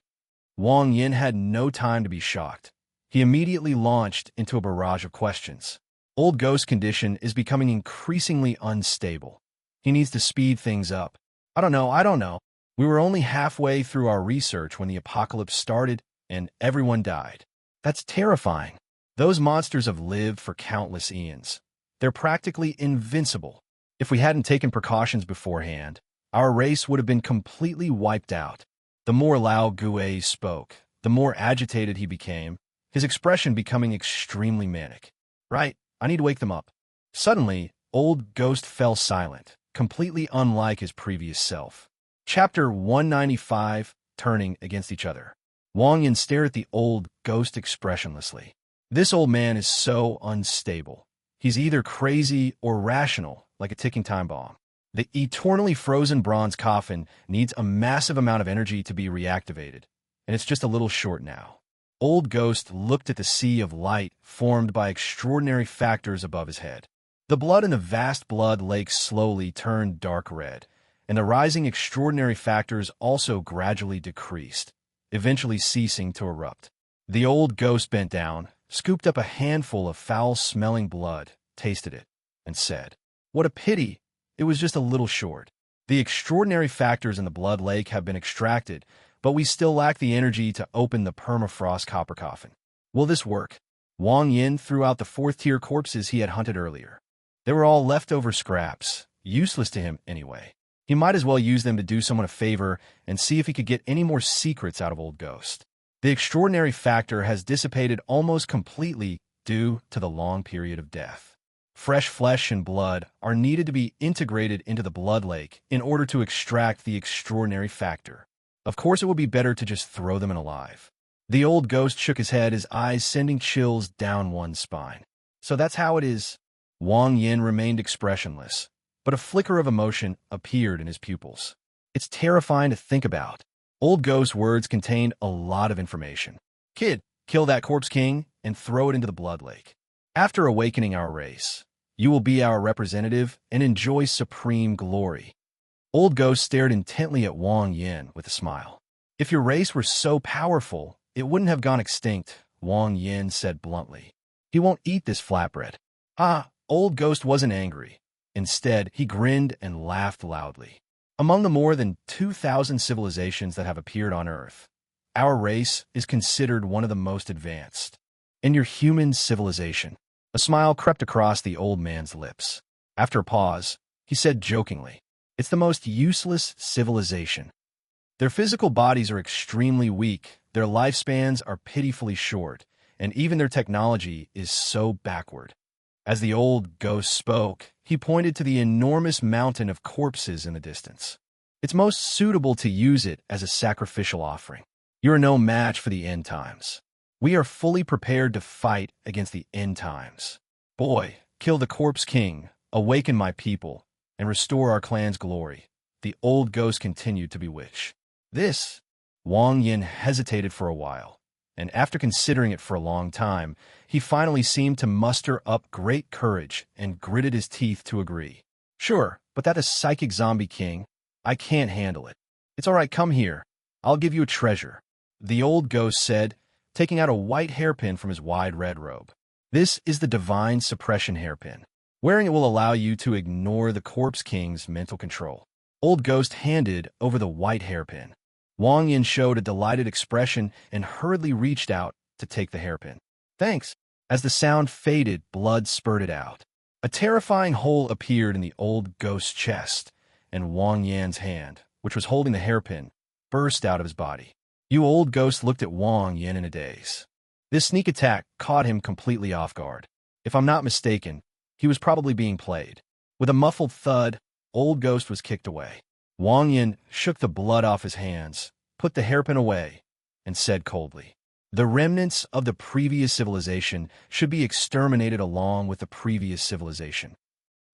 Wang Yin had no time to be shocked. He immediately launched into a barrage of questions. Old Ghost's condition is becoming increasingly unstable. He needs to speed things up. I don't know. We were only halfway through our research when the apocalypse started, and everyone died. That's terrifying. Those monsters have lived for countless eons. They're practically invincible. If we hadn't taken precautions beforehand, our race would have been completely wiped out. The more Lao Gue spoke, the more agitated he became, his expression becoming extremely manic. Right, I need to wake them up. Suddenly, Old Ghost fell silent, completely unlike his previous self. Chapter 195, Turning Against Each Other. Wang Yin stared at the Old Ghost expressionlessly. This old man is so unstable. He's either crazy or rational, like a ticking time bomb. The eternally frozen bronze coffin needs a massive amount of energy to be reactivated, and it's just a little short now. Old Ghost looked at the sea of light formed by extraordinary factors above his head. The blood in the vast blood lake slowly turned dark red, and the rising extraordinary factors also gradually decreased, eventually ceasing to erupt. The Old Ghost bent down, scooped up a handful of foul-smelling blood, tasted it, and said, "What a pity! It was just a little short. The extraordinary factors in the blood lake have been extracted, but we still lack the energy to open the permafrost copper coffin. Will this work?" Wang Yin threw out the fourth-tier corpses he had hunted earlier. They were all leftover scraps, useless to him anyway. He might as well use them to do someone a favor and see if he could get any more secrets out of Old Ghost. The extraordinary factor has dissipated almost completely due to the long period of death. Fresh flesh and blood are needed to be integrated into the blood lake in order to extract the extraordinary factor. Of course, it would be better to just throw them in alive. The Old Ghost shook his head, his eyes sending chills down one's spine. So that's how it is. Wang Yin remained expressionless, but a flicker of emotion appeared in his pupils. It's terrifying to think about. Old Ghost's words contained a lot of information. Kid, kill that corpse king and throw it into the blood lake. After awakening our race, you will be our representative and enjoy supreme glory. Old Ghost stared intently at Wang Yin with a smile. If your race were so powerful, it wouldn't have gone extinct, Wang Yin said bluntly. He won't eat this flatbread. Old Ghost wasn't angry. Instead, he grinned and laughed loudly. Among the more than 2,000 civilizations that have appeared on Earth, our race is considered one of the most advanced. And your human civilization. A smile crept across the old man's lips. After a pause, he said jokingly, it's the most useless civilization. Their physical bodies are extremely weak, their lifespans are pitifully short, and even their technology is so backward. As the old ghost spoke, he pointed to the enormous mountain of corpses in the distance. It's most suitable to use it as a sacrificial offering. You are no match for the end times. We are fully prepared to fight against the end times. Boy, kill the corpse king, awaken my people, and restore our clan's glory. The old ghost continued to bewitch. This, Wang Yin hesitated for a while, and after considering it for a long time, he finally seemed to muster up great courage and gritted his teeth to agree. Sure, but that is psychic zombie king. I can't handle it. It's all right, come here. I'll give you a treasure. The old ghost said, taking out a white hairpin from his wide red robe. This is the divine suppression hairpin. Wearing it will allow you to ignore the corpse king's mental control. Old ghost handed over the white hairpin. Wang Yin showed a delighted expression and hurriedly reached out to take the hairpin. Thanks. As the sound faded, blood spurted out. A terrifying hole appeared in the old ghost's chest, and Wang Yan's hand, which was holding the hairpin, burst out of his body. You old ghost looked at Wang Yin in a daze. This sneak attack caught him completely off guard. If I'm not mistaken, he was probably being played. With a muffled thud, old ghost was kicked away. Wang Yin shook the blood off his hands, put the hairpin away, and said coldly, the remnants of the previous civilization should be exterminated along with the previous civilization.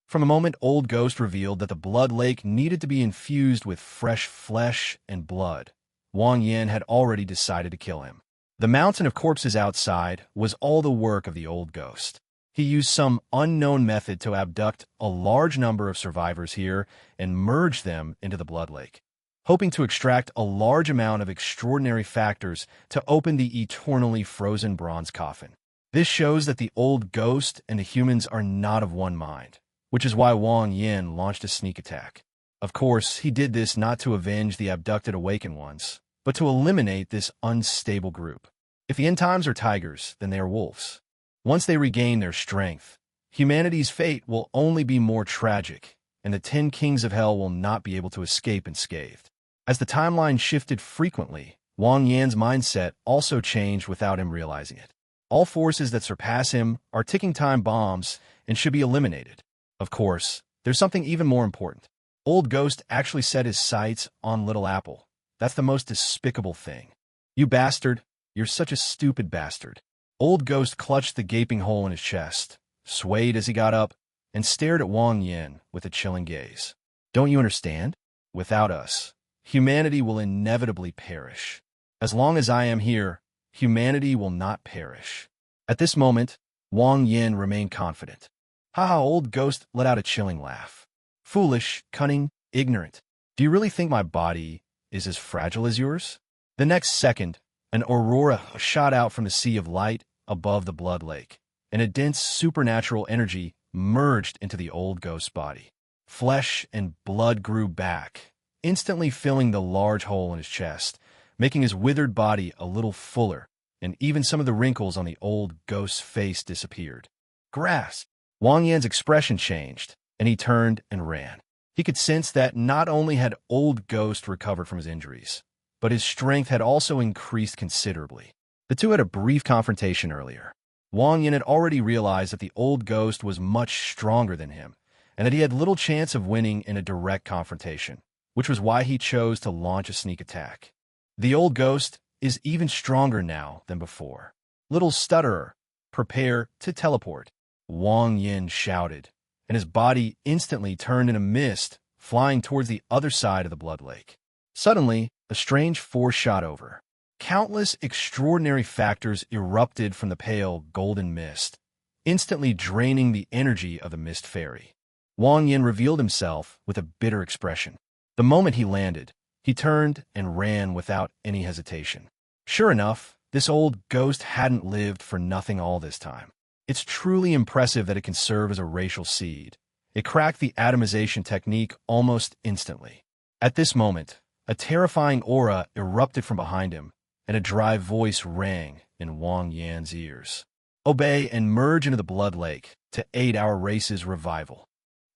From a moment, old ghost revealed that the blood lake needed to be infused with fresh flesh and blood. Wang Yin had already decided to kill him. The mountain of corpses outside was all the work of the old ghost. He used some unknown method to abduct a large number of survivors here and merge them into the blood lake, hoping to extract a large amount of extraordinary factors to open the eternally frozen bronze coffin. This shows that the old ghost and the humans are not of one mind, which is why Wang Yin launched a sneak attack. Of course, he did this not to avenge the abducted awakened ones, but to eliminate this unstable group. If the end times are tigers, then they are wolves. Once they regain their strength, humanity's fate will only be more tragic, and the 10 kings of hell will not be able to escape unscathed. As the timeline shifted frequently, Wang Yan's mindset also changed without him realizing it. All forces that surpass him are ticking time bombs and should be eliminated. Of course, there's something even more important. Old Ghost actually set his sights on Little Apple. That's the most despicable thing. You bastard, you're such a stupid bastard. Old Ghost clutched the gaping hole in his chest, swayed as he got up, and stared at Wang Yin with a chilling gaze. Don't you understand? Without us, humanity will inevitably perish. As long as I am here, humanity will not perish. At this moment, Wang Yin remained confident. Old Ghost let out a chilling laugh. Foolish, cunning, ignorant. Do you really think my body is as fragile as yours? The next second, an aurora shot out from the sea of light above the blood lake, and a dense supernatural energy merged into the old ghost's body. Flesh and blood grew back, instantly filling the large hole in his chest, making his withered body a little fuller, and even some of the wrinkles on the old ghost's face disappeared. Grasp! Wang Yan's expression changed, and he turned and ran. He could sense that not only had old Ghost recovered from his injuries, but his strength had also increased considerably. The two had a brief confrontation earlier. Wang Yin had already realized that the old Ghost was much stronger than him, and that he had little chance of winning in a direct confrontation, which was why he chose to launch a sneak attack. The old Ghost is even stronger now than before. Little stutterer, prepare to teleport, Wang Yin shouted, and his body instantly turned in a mist, flying towards the other side of the blood lake. Suddenly, a strange force shot over. Countless extraordinary factors erupted from the pale, golden mist, instantly draining the energy of the mist fairy. Wang Yin revealed himself with a bitter expression. The moment he landed, he turned and ran without any hesitation. Sure enough, this old ghost hadn't lived for nothing all this time. It's truly impressive that it can serve as a racial seed. It cracked the atomization technique almost instantly. At this moment, a terrifying aura erupted from behind him, and a dry voice rang in Wang Yan's ears. Obey and merge into the blood lake to aid our race's revival.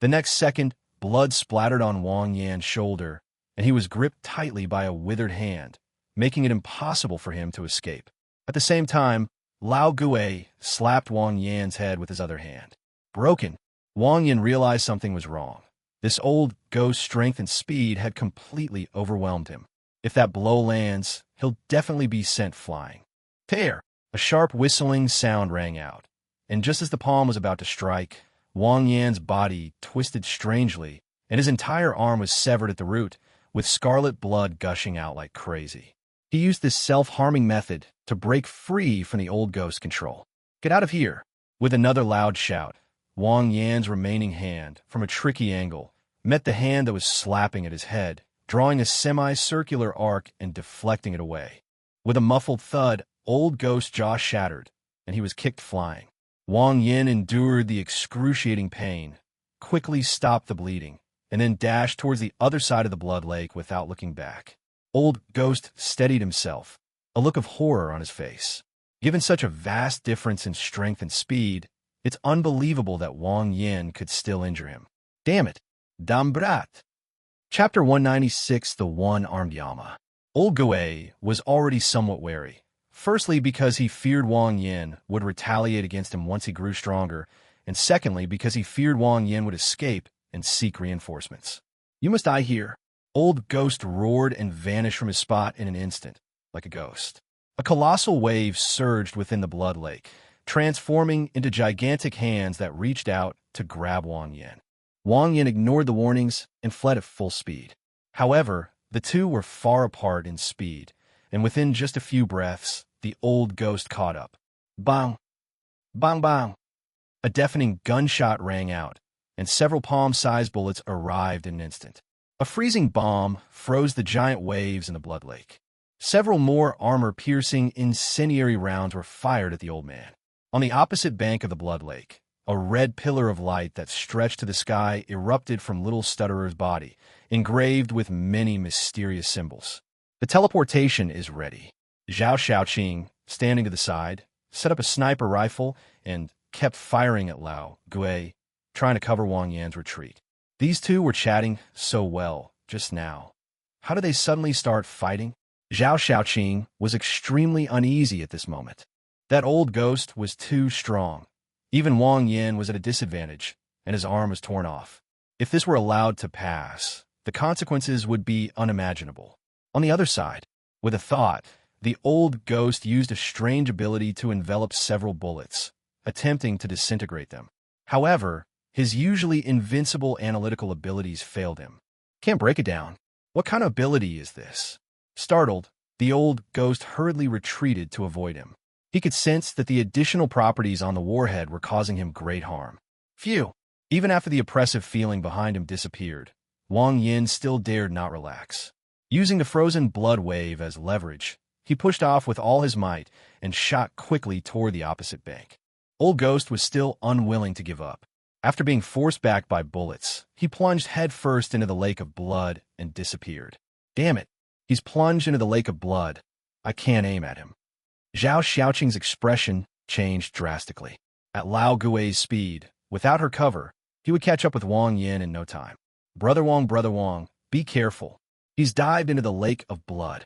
The next second, blood splattered on Wang Yan's shoulder, and he was gripped tightly by a withered hand, making it impossible for him to escape. At the same time, Lao Gui slapped Wang Yan's head with his other hand. Broken, Wang Yan realized something was wrong. This old ghost's strength and speed had completely overwhelmed him. If that blow lands, he'll definitely be sent flying. Tear! A sharp whistling sound rang out, and just as the palm was about to strike, Wang Yan's body twisted strangely, and his entire arm was severed at the root, with scarlet blood gushing out like crazy. He used this self-harming method to break free from the old ghost's control. Get out of here! With another loud shout, Wang Yan's remaining hand, from a tricky angle, met the hand that was slapping at his head, drawing a semicircular arc and deflecting it away. With a muffled thud, old ghost's jaw shattered, and he was kicked flying. Wang Yin endured the excruciating pain, quickly stopped the bleeding, and then dashed towards the other side of the blood lake without looking back. Old ghost steadied himself, a look of horror on his face. Given such a vast difference in strength and speed, it's unbelievable that Wang Yin could still injure him. Damn it! Dambrat! Chapter 196, The One-Armed Yama. Old Gui was already somewhat wary. Firstly, because he feared Wang Yin would retaliate against him once he grew stronger, and secondly, because he feared Wang Yin would escape and seek reinforcements. You must die here. Old Ghost roared and vanished from his spot in an instant, like a ghost. A colossal wave surged within the blood lake, transforming into gigantic hands that reached out to grab Wang Yin. Wang Yin ignored the warnings and fled at full speed. However, the two were far apart in speed, and within just a few breaths, the old ghost caught up. Bang! Bang bang! A deafening gunshot rang out, and several palm-sized bullets arrived in an instant. A freezing bomb froze the giant waves in the blood lake. Several more armor-piercing, incendiary rounds were fired at the old man. On the opposite bank of the blood lake, a red pillar of light that stretched to the sky erupted from Little Stutterer's body, engraved with many mysterious symbols. The teleportation is ready. Zhao Xiaoqing, standing to the side, set up a sniper rifle and kept firing at Lao Gui, trying to cover Wang Yan's retreat. These two were chatting so well just now. How did they suddenly start fighting? Zhao Xiaoqing was extremely uneasy at this moment. That old ghost was too strong. Even Wang Yin was at a disadvantage, and his arm was torn off. If this were allowed to pass, the consequences would be unimaginable. On the other side, with a thought, the old ghost used a strange ability to envelop several bullets, attempting to disintegrate them. However, his usually invincible analytical abilities failed him. Can't break it down. What kind of ability is this? Startled, the old ghost hurriedly retreated to avoid him. He could sense that the additional properties on the warhead were causing him great harm. Phew! Even after the oppressive feeling behind him disappeared, Wang Yin still dared not relax. Using the frozen blood wave as leverage, he pushed off with all his might and shot quickly toward the opposite bank. Old Ghost was still unwilling to give up. After being forced back by bullets, he plunged headfirst into the lake of blood and disappeared. Damn it! He's plunged into the lake of blood. I can't aim at him. Zhao Xiaoqing's expression changed drastically. At Lao Gui's speed, without her cover, he would catch up with Wang Yin in no time. Brother Wang, be careful. He's dived into the lake of blood.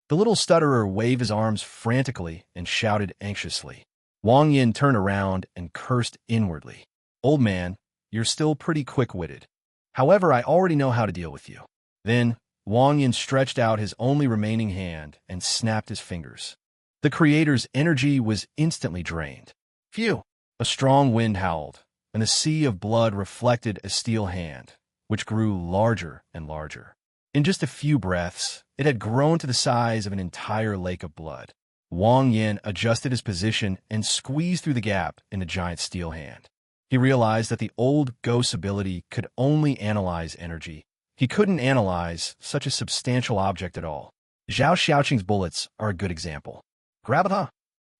The little stutterer waved his arms frantically and shouted anxiously. Wang Yin turned around and cursed inwardly. Old man, you're still pretty quick-witted. However, I already know how to deal with you. Then, Wang Yin stretched out his only remaining hand and snapped his fingers. The creator's energy was instantly drained. Phew! A strong wind howled, and the sea of blood reflected a steel hand, which grew larger and larger. In just a few breaths, it had grown to the size of an entire lake of blood. Wang Yin adjusted his position and squeezed through the gap in a giant steel hand. He realized that the old ghost's ability could only analyze energy. He couldn't analyze such a substantial object at all. Zhao Xiaoqing's bullets are a good example. Grab it, huh?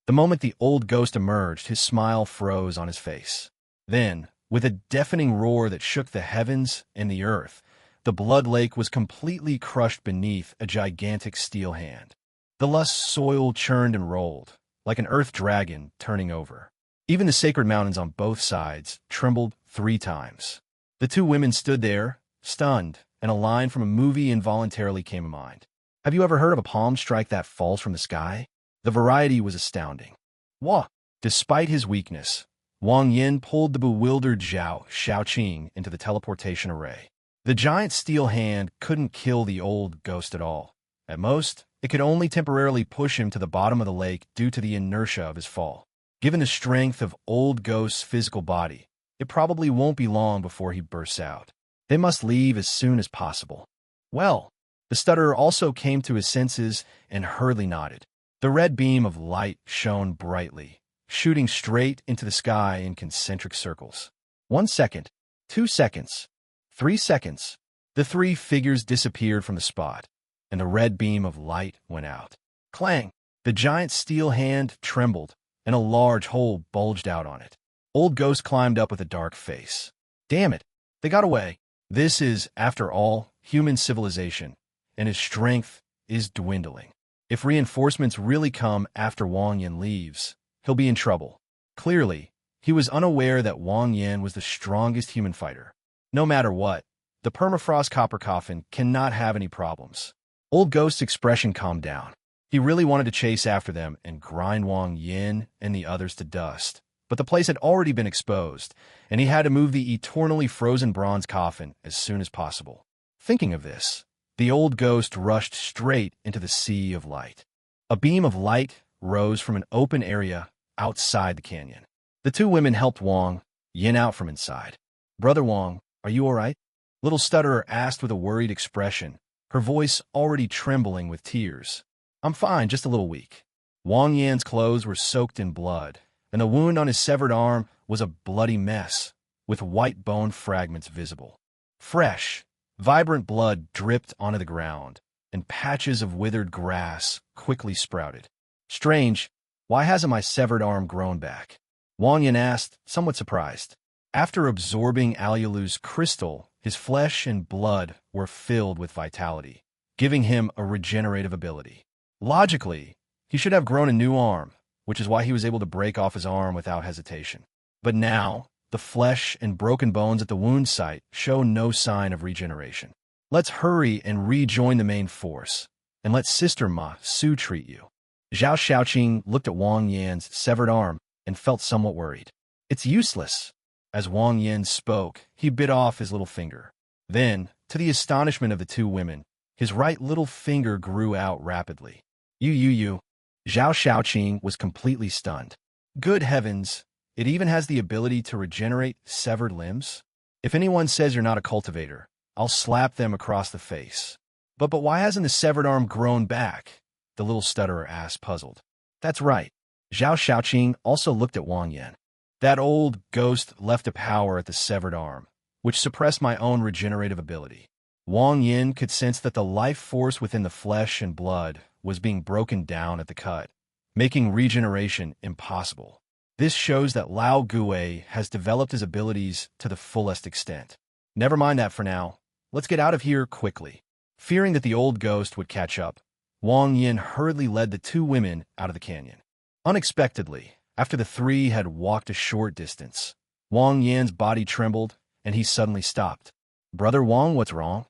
The moment the old ghost emerged, his smile froze on his face. Then, with a deafening roar that shook the heavens and the earth, the blood lake was completely crushed beneath a gigantic steel hand. The lush soil churned and rolled, like an earth dragon turning over. Even the sacred mountains on both sides trembled 3 times. The 2 women stood there, stunned, and a line from a movie involuntarily came to mind. Have you ever heard of a palm strike that falls from the sky? The variety was astounding. Wah! Despite his weakness, Wang Yin pulled the bewildered Zhao Xiaoqing into the teleportation array. The giant steel hand couldn't kill the old ghost at all. At most, it could only temporarily push him to the bottom of the lake due to the inertia of his fall. Given the strength of old ghost's physical body, it probably won't be long before he bursts out. They must leave as soon as possible. Well, the stutterer also came to his senses and hurriedly nodded. The red beam of light shone brightly, shooting straight into the sky in concentric circles. 1 second, 2 seconds, 3 seconds. The 3 figures disappeared from the spot, and the red beam of light went out. Clang! The giant steel hand trembled, and a large hole bulged out on it. Old Ghost climbed up with a dark face. Damn it! They got away. This is, after all, human civilization, and his strength is dwindling. If reinforcements really come after Wang Yin leaves, he'll be in trouble. Clearly, he was unaware that Wang Yin was the strongest human fighter. No matter what, the permafrost copper coffin cannot have any problems. Old Ghost's expression calmed down. He really wanted to chase after them and grind Wang Yin and the others to dust. But the place had already been exposed, and he had to move the eternally frozen bronze coffin as soon as possible. Thinking of this, the old ghost rushed straight into the sea of light. A beam of light rose from an open area outside the canyon. The 2 women helped Wang Yin out from inside. Brother Wang, are you all right? Little stutterer asked with a worried expression, her voice already trembling with tears. I'm fine, just a little weak. Wang Yin's clothes were soaked in blood, and the wound on his severed arm was a bloody mess, with white bone fragments visible. Fresh, vibrant blood dripped onto the ground, and patches of withered grass quickly sprouted. Strange, why hasn't my severed arm grown back? Wang Yin asked, somewhat surprised. After absorbing Alialu's crystal, his flesh and blood were filled with vitality, giving him a regenerative ability. Logically, he should have grown a new arm, which is why he was able to break off his arm without hesitation. But now, the flesh and broken bones at the wound site show no sign of regeneration. Let's hurry and rejoin the main force, and let Sister Ma Su treat you. Zhao Xiaoqing looked at Wang Yin's severed arm and felt somewhat worried. It's useless. As Wang Yin spoke, he bit off his little finger. Then, to the astonishment of the 2 women, his right little finger grew out rapidly. You. Zhao Xiaoqing was completely stunned. Good heavens, it even has the ability to regenerate severed limbs? If anyone says you're not a cultivator, I'll slap them across the face. But why hasn't the severed arm grown back? The little stutterer asked, puzzled. That's right. Zhao Xiaoqing also looked at Wang Yin. That old ghost left a power at the severed arm, which suppressed my own regenerative ability. Wang Yin could sense that the life force within the flesh and blood was being broken down at the cut, making regeneration impossible. This shows that Lao Gui has developed his abilities to the fullest extent. Never mind that for now. Let's get out of here quickly. Fearing that the old ghost would catch up, Wang Yin hurriedly led the 2 women out of the canyon. Unexpectedly, after the 3 had walked a short distance, Wang Yin's body trembled, and he suddenly stopped. Brother Wang, what's wrong?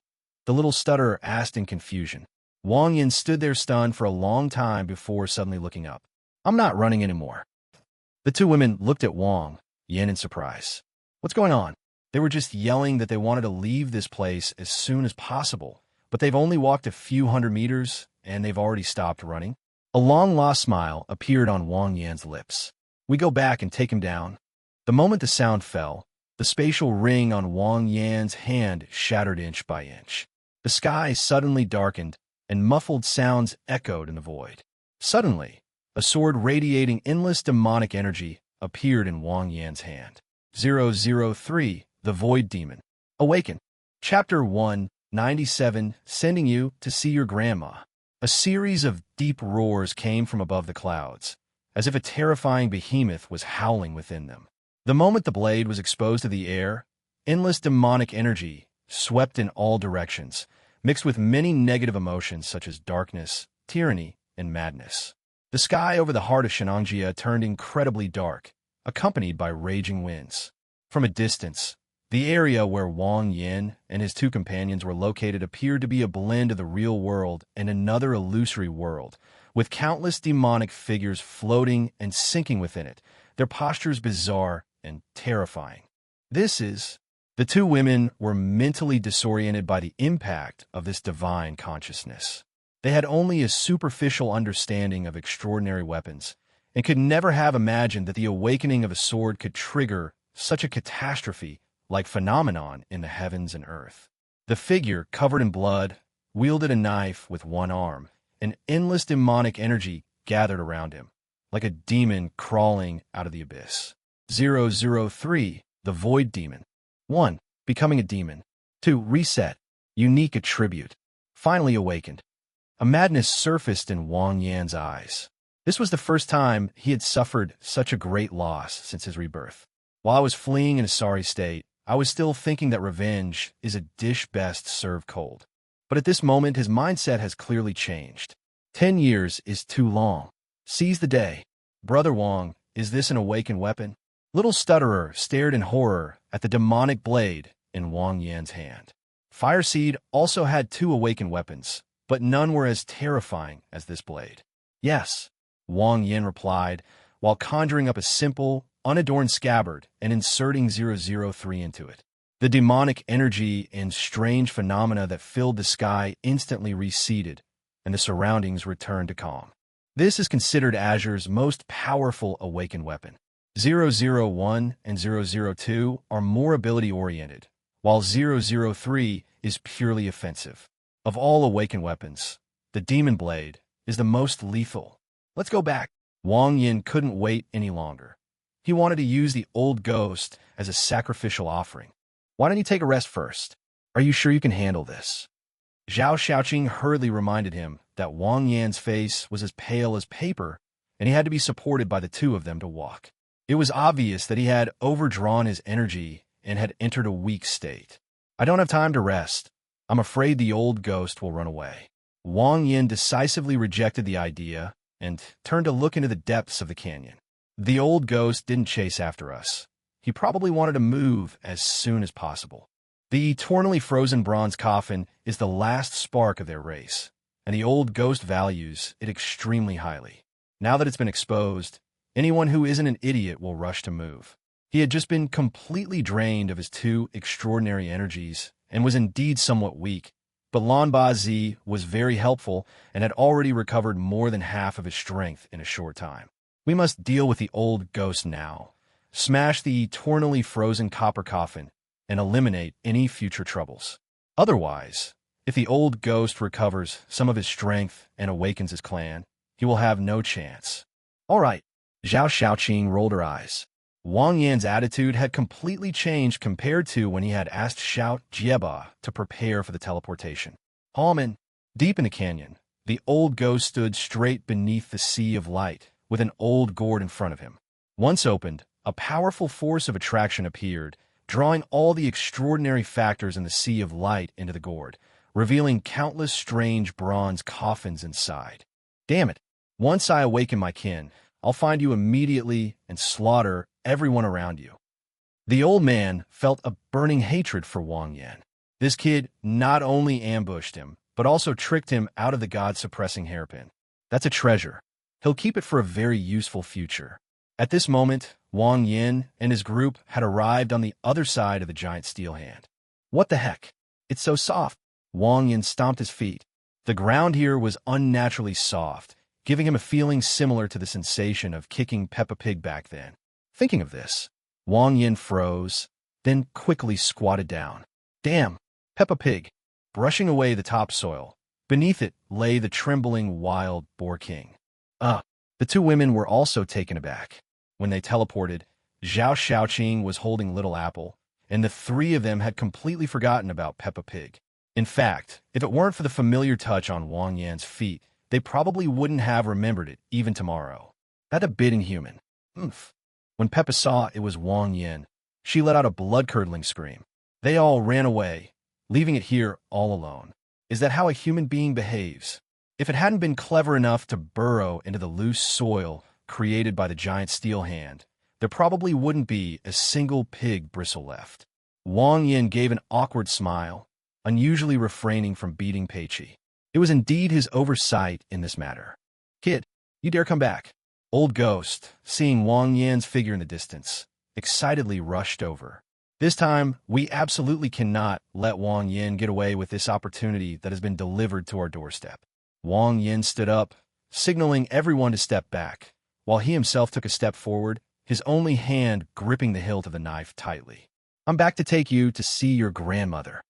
The little stutterer asked in confusion. Wang Yin stood there stunned for a long time before suddenly looking up. I'm not running anymore. The 2 women looked at Wang Yin in surprise. What's going on? They were just yelling that they wanted to leave this place as soon as possible, but they've only walked a few hundred meters, and they've already stopped running. A long-lost smile appeared on Wang Yin's lips. We go back and take him down. The moment the sound fell, the spatial ring on Wang Yan's hand shattered inch by inch. The sky suddenly darkened, and muffled sounds echoed in the void. Suddenly, a sword radiating endless demonic energy appeared in Wang Yan's hand. 003, The Void Demon. Awaken. Chapter 197, Sending You to See Your Grandma. A series of deep roars came from above the clouds, as if a terrifying behemoth was howling within them. The moment the blade was exposed to the air, endless demonic energy swept in all directions, mixed with many negative emotions such as darkness, tyranny, and madness. The sky over the heart of Shenangjia turned incredibly dark, accompanied by raging winds. From a distance, the area where Wang Yan and his two companions were located appeared to be a blend of the real world and another illusory world, with countless demonic figures floating and sinking within it, their postures bizarre and terrifying. The two women were mentally disoriented by the impact of this divine consciousness. They had only a superficial understanding of extraordinary weapons, and could never have imagined that the awakening of a sword could trigger such a catastrophe-like phenomenon in the heavens and earth. The figure, covered in blood, wielded a knife with one arm, and endless demonic energy gathered around him, like a demon crawling out of the abyss. 003, The Void Demon. 1. Becoming a demon. 2. Reset. Unique attribute. Finally awakened. A madness surfaced in Wang Yan's eyes. This was the first time he had suffered such a great loss since his rebirth. While I was fleeing in a sorry state, I was still thinking that revenge is a dish best served cold. But at this moment, his mindset has clearly changed. 10 years is too long. Seize the day. Brother Wang, is this an awakened weapon? Little Stutterer stared in horror at the demonic blade in Wang Yan's hand. Fireseed also had 2 awakened weapons, but none were as terrifying as this blade. Yes, Wang Yan replied, while conjuring up a simple, unadorned scabbard and inserting 003 into it. The demonic energy and strange phenomena that filled the sky instantly receded, and the surroundings returned to calm. This is considered Azure's most powerful awakened weapon. 001 and 002 are more ability-oriented, while 003 is purely offensive. Of all awakened weapons, the Demon Blade is the most lethal. Let's go back. Wang Yan couldn't wait any longer. He wanted to use the old ghost as a sacrificial offering. Why don't you take a rest first? Are you sure you can handle this? Zhao Xiaoqing hurriedly reminded him that Wang Yan's face was as pale as paper, and he had to be supported by the two of them to walk. It was obvious that he had overdrawn his energy and had entered a weak state. I don't have time to rest. I'm afraid the old ghost will run away. Wang Yan decisively rejected the idea and turned to look into the depths of the canyon. The old ghost didn't chase after us. He probably wanted to move as soon as possible. The eternally frozen bronze coffin is the last spark of their race, and the old ghost values it extremely highly. Now that it's been exposed, anyone who isn't an idiot will rush to move. He had just been completely drained of his 2 extraordinary energies and was indeed somewhat weak, but Lan Bazi was very helpful and had already recovered more than half of his strength in a short time. We must deal with the old ghost now, smash the eternally frozen copper coffin, and eliminate any future troubles. Otherwise, if the old ghost recovers some of his strength and awakens his clan, he will have no chance. All right. Zhao Xiaoqing rolled her eyes. Wang Yan's attitude had completely changed compared to when he had asked Xiao Jieba to prepare for the teleportation. Hallman, deep in the canyon, the old ghost stood straight beneath the sea of light, with an old gourd in front of him. Once opened, a powerful force of attraction appeared, drawing all the extraordinary factors in the sea of light into the gourd, revealing countless strange bronze coffins inside. Damn it! Once I awaken my kin, I'll find you immediately and slaughter everyone around you. The old man felt a burning hatred for Wang Yan. This kid not only ambushed him, but also tricked him out of the god-suppressing hairpin. That's a treasure. He'll keep it for a very useful future. At this moment, Wang Yan and his group had arrived on the other side of the giant steel hand. What the heck? It's so soft. Wang Yan stomped his feet. The ground here was unnaturally soft, giving him a feeling similar to the sensation of kicking Peppa Pig back then. Thinking of this, Wang Yan froze, then quickly squatted down. Damn, Peppa Pig, brushing away the topsoil. Beneath it lay the trembling wild boar king. The two women were also taken aback. When they teleported, Zhao Xiaoqing was holding Little Apple, and the three of them had completely forgotten about Peppa Pig. In fact, if it weren't for the familiar touch on Wang Yan's feet, they probably wouldn't have remembered it even tomorrow. That's a bit inhuman. Oomph. When Peppa saw it was Wang Yan, she let out a blood-curdling scream. They all ran away, leaving it here all alone. Is that how a human being behaves? If it hadn't been clever enough to burrow into the loose soil created by the giant steel hand, there probably wouldn't be a single pig bristle left. Wang Yan gave an awkward smile, unusually refraining from beating Peiqi. It was indeed his oversight in this matter. Kid, you dare come back. Old Ghost, seeing Wang Yan's figure in the distance, excitedly rushed over. This time, we absolutely cannot let Wang Yan get away with this opportunity that has been delivered to our doorstep. Wang Yan stood up, signaling everyone to step back, while he himself took a step forward, his only hand gripping the hilt of the knife tightly. I'm back to take you to see your grandmother.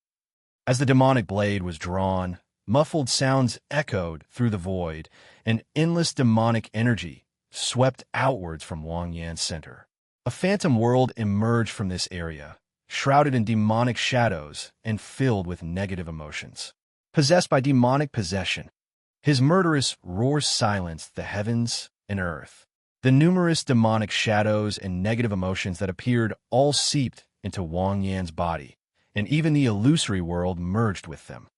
As the demonic blade was drawn, muffled sounds echoed through the void, and endless demonic energy swept outwards from Wang Yan's center. A phantom world emerged from this area, shrouded in demonic shadows and filled with negative emotions. Possessed by demonic possession, his murderous roar silenced the heavens and earth. The numerous demonic shadows and negative emotions that appeared all seeped into Wang Yan's body, and even the illusory world merged with them.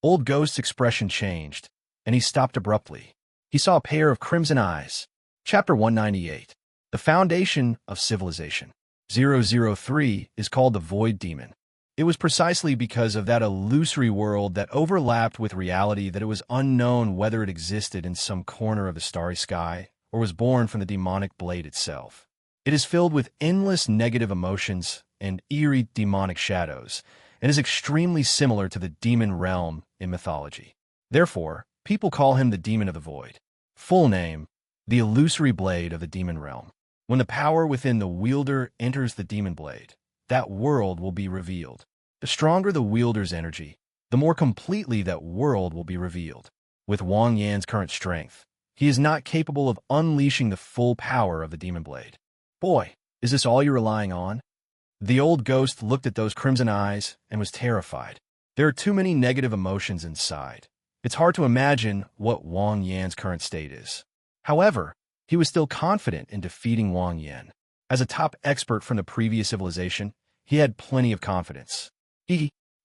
Old Ghost's expression changed, and he stopped abruptly. He saw a pair of crimson eyes. Chapter 198. The Foundation of Civilization. 003 is called the Void Demon. It was precisely because of that illusory world that overlapped with reality that it was unknown whether it existed in some corner of the starry sky or was born from the demonic blade itself. It is filled with endless negative emotions and eerie demonic shadows, and is extremely similar to the demon realm in mythology. Therefore, people call him the Demon of the Void. Full name, the illusory blade of the demon realm. When the power within the wielder enters the demon blade, that world will be revealed. The stronger the wielder's energy, the more completely that world will be revealed. With Wang Yan's current strength, he is not capable of unleashing the full power of the demon blade. Boy, is this all you're relying on? The old ghost looked at those crimson eyes and was terrified. There are too many negative emotions inside. It's hard to imagine what Wang Yan's current state is. However, he was still confident in defeating Wang Yan. As a top expert from the previous civilization, he had plenty of confidence.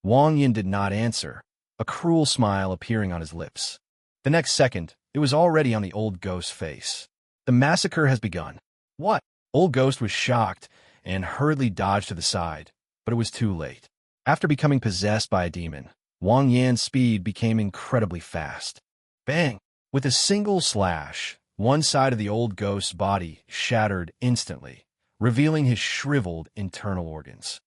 Wang Yan did not answer, a cruel smile appearing on his lips. The next second, it was already on the old ghost's face. The massacre has begun. What? Old Ghost was shocked and hurriedly dodged to the side, but it was too late. After becoming possessed by a demon, Wang Yan's speed became incredibly fast. Bang! With a single slash, one side of the old ghost's body shattered instantly, revealing his shriveled internal organs.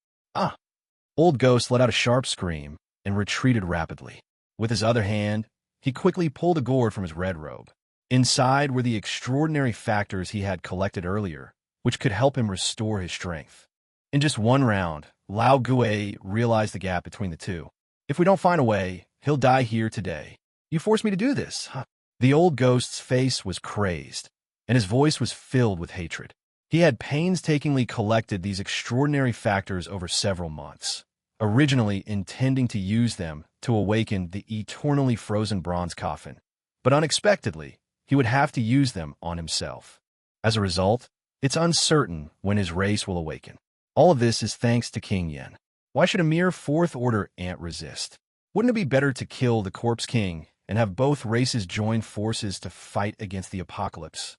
Old Ghost let out a sharp scream and retreated rapidly. With his other hand, he quickly pulled a gourd from his red robe. Inside were the extraordinary factors he had collected earlier, which could help him restore his strength. In just one round, Lao Gui realized the gap between the two. If we don't find a way, he'll die here today. You forced me to do this, huh? The old ghost's face was crazed, and his voice was filled with hatred. He had painstakingly collected these extraordinary factors over several months, originally intending to use them to awaken the eternally frozen bronze coffin, but unexpectedly, he would have to use them on himself. As a result, it's uncertain when his race will awaken. All of this is thanks to King Yen. Why should a mere fourth-order ant resist? Wouldn't it be better to kill the corpse king and have both races join forces to fight against the apocalypse?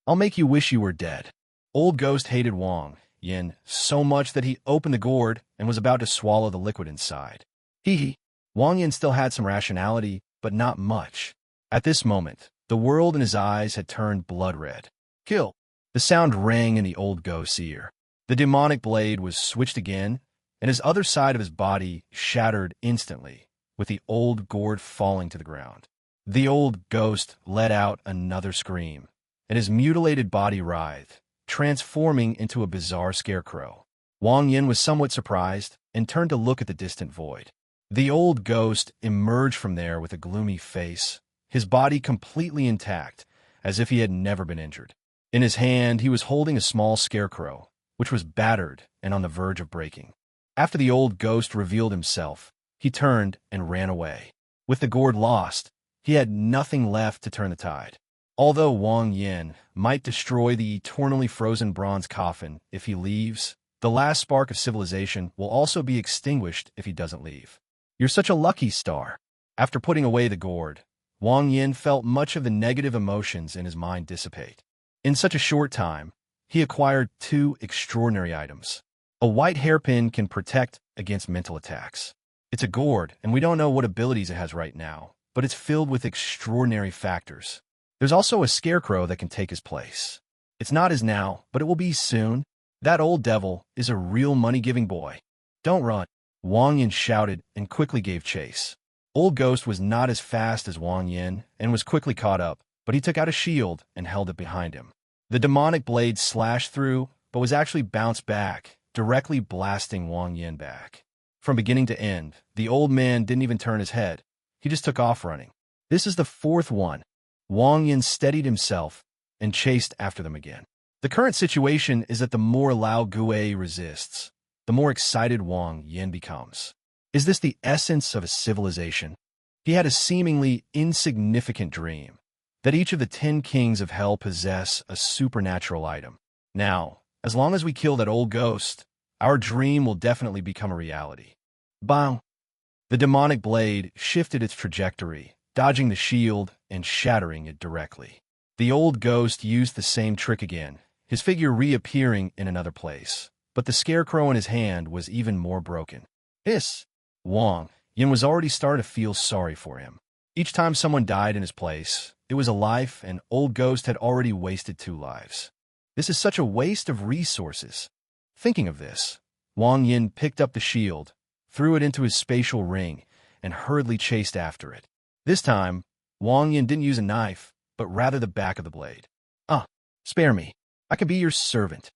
I'll make you wish you were dead. Old Ghost hated Wang Yen so much that he opened the gourd and was about to swallow the liquid inside. Wang Yen still had some rationality, but not much. At this moment, the world in his eyes had turned blood red. Kill! The sound rang in the old ghost's ear. The demonic blade was switched again, and his other side of his body shattered instantly, with the old gourd falling to the ground. The old ghost let out another scream, and his mutilated body writhed, transforming into a bizarre scarecrow. Wang Yen was somewhat surprised and turned to look at the distant void. The old ghost emerged from there with a gloomy face, his body completely intact, as if he had never been injured. In his hand, he was holding a small scarecrow, which was battered and on the verge of breaking. After the old ghost revealed himself, he turned and ran away. With the gourd lost, he had nothing left to turn the tide. Although Wang Yin might destroy the eternally frozen bronze coffin if he leaves, the last spark of civilization will also be extinguished if he doesn't leave. You're such a lucky star. After putting away the gourd, Wang Yin felt much of the negative emotions in his mind dissipate. In such a short time, he acquired two extraordinary items. A white hairpin can protect against mental attacks. It's a gourd, and we don't know what abilities it has right now, but it's filled with extraordinary factors. There's also a scarecrow that can take his place. It's not his now, but it will be soon. That old devil is a real money-giving boy. Don't run, Wang Yin shouted and quickly gave chase. Old Ghost was not as fast as Wang Yin and was quickly caught up, but he took out a shield and held it behind him. The demonic blade slashed through, but was actually bounced back, directly blasting Wang Yin back. From beginning to end, the old man didn't even turn his head. He just took off running. This is the fourth one. Wang Yin steadied himself and chased after them again. The current situation is that the more Lao Gui resists, the more excited Wang Yin becomes. Is this the essence of a civilization? He had a seemingly insignificant dream, that each of the 10 kings of hell possess a supernatural item. Now, as long as we kill that old ghost, our dream will definitely become a reality. Bang! The demonic blade shifted its trajectory, dodging the shield and shattering it directly. The old ghost used the same trick again, his figure reappearing in another place, but the scarecrow in his hand was even more broken. Wang Yin was already starting to feel sorry for him. Each time someone died in his place, it was a life, and old ghost had already wasted 2 lives. This is such a waste of resources. Thinking of this, Wang Yin picked up the shield, threw it into his spatial ring, and hurriedly chased after it. This time, Wang Yin didn't use a knife, but rather the back of the blade. Spare me. I can be your servant.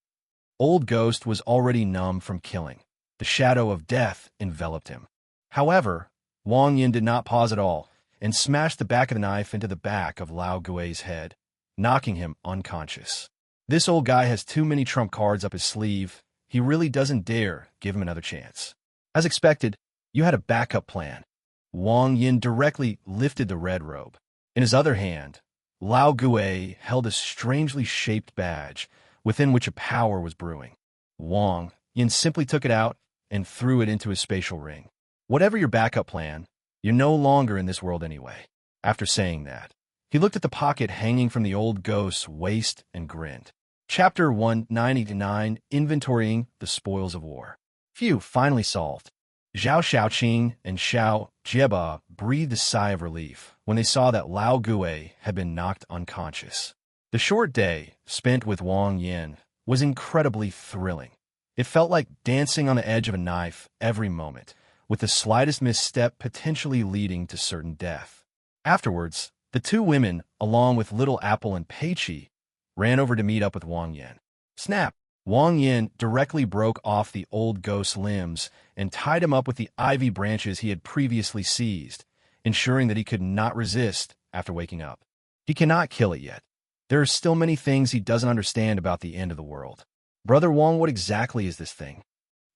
Old Ghost was already numb from killing. The shadow of death enveloped him. However, Wang Yin did not pause at all and smashed the back of the knife into the back of Lao Gui's head, knocking him unconscious. This old guy has too many trump cards up his sleeve. He really doesn't dare give him another chance. As expected, you had a backup plan. Wang Yin directly lifted the red robe. In his other hand, Lao Gui held a strangely shaped badge, within which a power was brewing. Wang Yin simply took it out and threw it into his spatial ring. Whatever your backup plan, you're no longer in this world anyway. After saying that, he looked at the pocket hanging from the old ghost's waist and grinned. Chapter 199, Inventorying the Spoils of War. Phew, finally solved. Zhao Xiaoqing and Xiao Jieba breathed a sigh of relief when they saw that Lao Gui had been knocked unconscious. The short day spent with Wang Yin was incredibly thrilling. It felt like dancing on the edge of a knife every moment, with the slightest misstep potentially leading to certain death. Afterwards, the 2 women, along with Little Apple and Peiqi, ran over to meet up with Wang Yin. Snap! Wang Yin directly broke off the old ghost's limbs and tied him up with the ivy branches he had previously seized, ensuring that he could not resist after waking up. He cannot kill it yet. There are still many things he doesn't understand about the end of the world. Brother Wang, what exactly is this thing?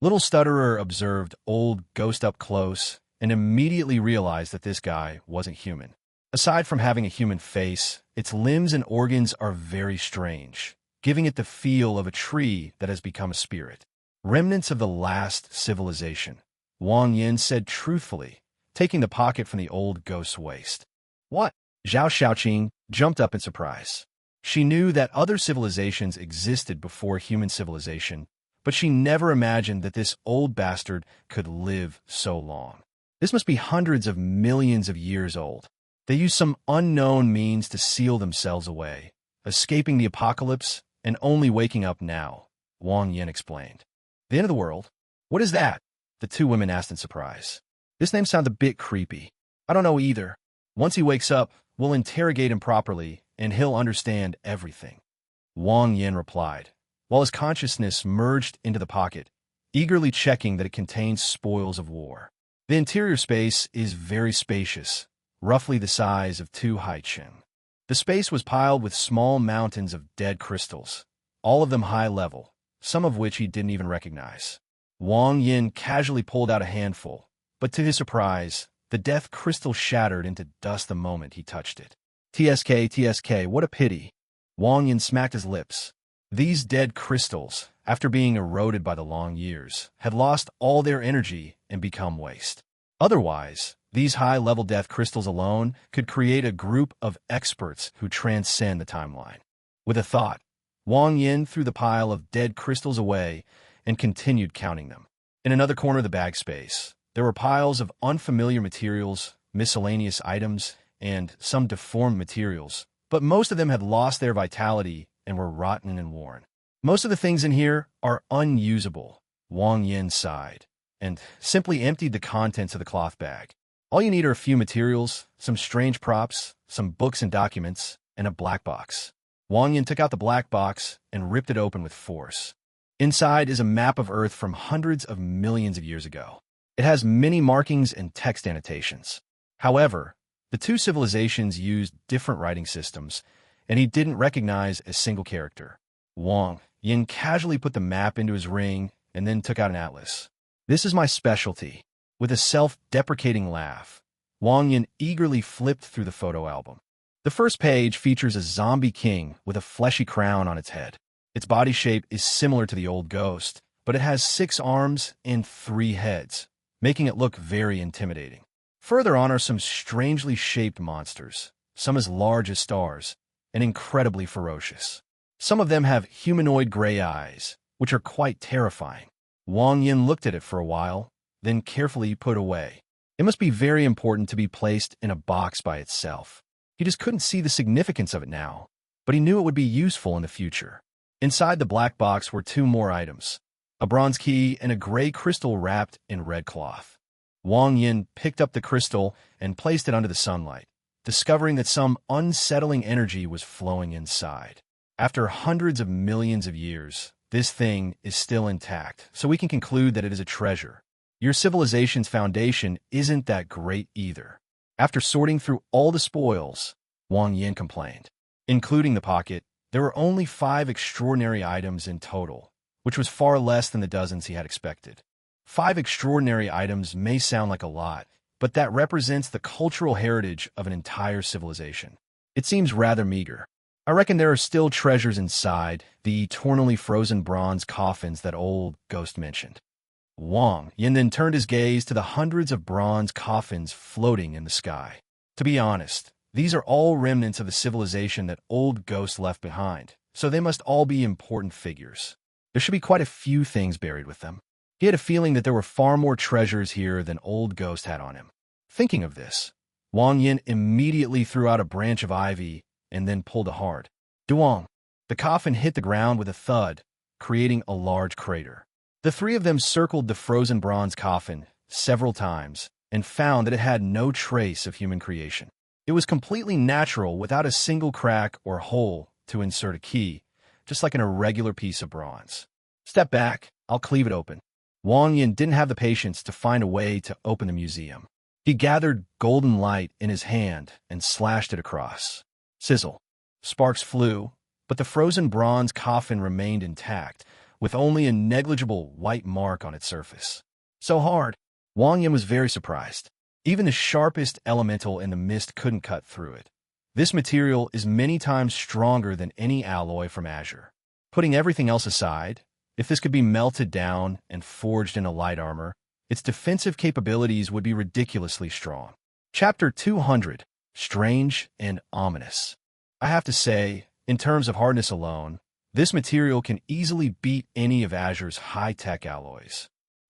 Little Stutterer observed old ghost up close and immediately realized that this guy wasn't human. Aside from having a human face, its limbs and organs are very strange, giving it the feel of a tree that has become a spirit. Remnants of the last civilization, Wang Yin said truthfully, taking the pocket from the old ghost's waist. What? Zhao Xiaoqing jumped up in surprise. She knew that other civilizations existed before human civilization, but she never imagined that this old bastard could live so long. This must be hundreds of millions of years old. They used some unknown means to seal themselves away, escaping the apocalypse and only waking up now, Wang Yin explained. The end of the world? What is that? The 2 women asked in surprise. This name sounds a bit creepy. I don't know either. Once he wakes up, we'll interrogate him properly, and he'll understand everything. Wang Yin replied, while his consciousness merged into the pocket, eagerly checking that it contained spoils of war. The interior space is very spacious, roughly the size of two Haichen. The space was piled with small mountains of dead crystals, all of them high level, some of which he didn't even recognize. Wang Yin casually pulled out a handful, but to his surprise, the death crystal shattered into dust the moment he touched it. TSK, what a pity. Wang Yin smacked his lips. These dead crystals, after being eroded by the long years, had lost all their energy and become waste. Otherwise, these high-level death crystals alone could create a group of experts who transcend the timeline. With a thought, Wang Yin threw the pile of dead crystals away and continued counting them. In another corner of the bag space, there were piles of unfamiliar materials, miscellaneous items, and some deformed materials, but most of them had lost their vitality and were rotten and worn. Most of the things in here are unusable, Wang Yin sighed, and simply emptied the contents of the cloth bag. All you need are a few materials, some strange props, some books and documents, and a black box. Wang Yin took out the black box and ripped it open with force. Inside is a map of Earth from hundreds of millions of years ago. It has many markings and text annotations. However, the two civilizations used different writing systems, and he didn't recognize a single character. Wang Yin casually put the map into his ring and then took out an atlas. This is my specialty. With a self-deprecating laugh, Wang Yin eagerly flipped through the photo album. The first page features a zombie king with a fleshy crown on its head. Its body shape is similar to the old ghost, but it has 6 arms and 3 heads, making it look very intimidating. Further on are some strangely shaped monsters, some as large as stars, and incredibly ferocious. Some of them have humanoid gray eyes, which are quite terrifying. Wang Yin looked at it for a while, then carefully put away. It must be very important to be placed in a box by itself. He just couldn't see the significance of it now, but he knew it would be useful in the future. Inside the black box were 2 more items, a bronze key and a gray crystal wrapped in red cloth. Wang Yin picked up the crystal and placed it under the sunlight, discovering that some unsettling energy was flowing inside. After hundreds of millions of years, this thing is still intact, so we can conclude that it is a treasure. Your civilization's foundation isn't that great either. After sorting through all the spoils, Wang Yin complained. Including the pocket, there were only 5 extraordinary items in total, which was far less than the dozens he had expected. 5 extraordinary items may sound like a lot, but that represents the cultural heritage of an entire civilization. It seems rather meager. I reckon there are still treasures inside the eternally frozen bronze coffins that old ghost mentioned. Wang Yin then turned his gaze to the hundreds of bronze coffins floating in the sky. To be honest, these are all remnants of the civilization that old ghost left behind, so they must all be important figures. There should be quite a few things buried with them. He had a feeling that there were far more treasures here than old ghost had on him. Thinking of this, Wang Yin immediately threw out a branch of ivy and then pulled a hard duong. The coffin hit the ground with a thud, creating a large crater. The 3 of them circled the frozen bronze coffin several times and found that it had no trace of human creation. It was completely natural without a single crack or hole to insert a key, just like an irregular piece of bronze. Step back, I'll cleave it open. Wang Yin didn't have the patience to find a way to open the museum. He gathered golden light in his hand and slashed it across. Sizzle. Sparks flew, but the frozen bronze coffin remained intact, with only a negligible white mark on its surface. So hard, Wang Yin was very surprised. Even the sharpest elemental in the mist couldn't cut through it. This material is many times stronger than any alloy from Azure. Putting everything else aside, if this could be melted down and forged in a light armor, its defensive capabilities would be ridiculously strong. Chapter 200, Strange and Ominous. I have to say, in terms of hardness alone, this material can easily beat any of Azure's high-tech alloys.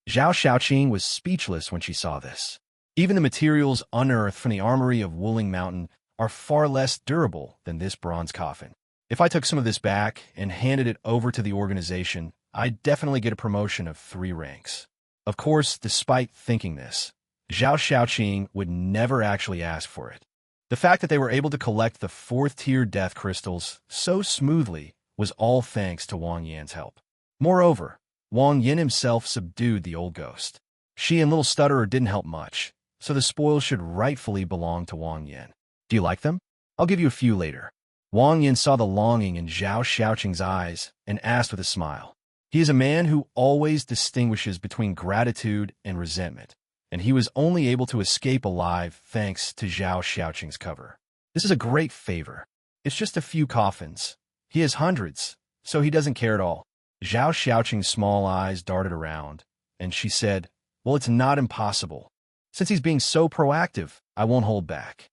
Zhao Xiaoqing was speechless when she saw this. Even the materials unearthed from the armory of Wuling Mountain are far less durable than this bronze coffin. If I took some of this back and handed it over to the organization, I'd definitely get a promotion of 3 ranks. Of course, despite thinking this, Zhao Xiaoqing would never actually ask for it. The fact that they were able to collect the 4th-tier death crystals so smoothly was all thanks to Wang Yin's help. Moreover, Wang Yin himself subdued the old ghost. She and little stutterer didn't help much, so the spoils should rightfully belong to Wang Yin. Do you like them? I'll give you a few later. Wang Yin saw the longing in Zhao Xiaoqing's eyes and asked with a smile. He is a man who always distinguishes between gratitude and resentment, and he was only able to escape alive thanks to Zhao Xiaoqing's cover. This is a great favor. It's just a few coffins. He has hundreds, so he doesn't care at all. Zhao Xiaoqing's small eyes darted around, and she said, well, it's not impossible. Since he's being so proactive, I won't hold back.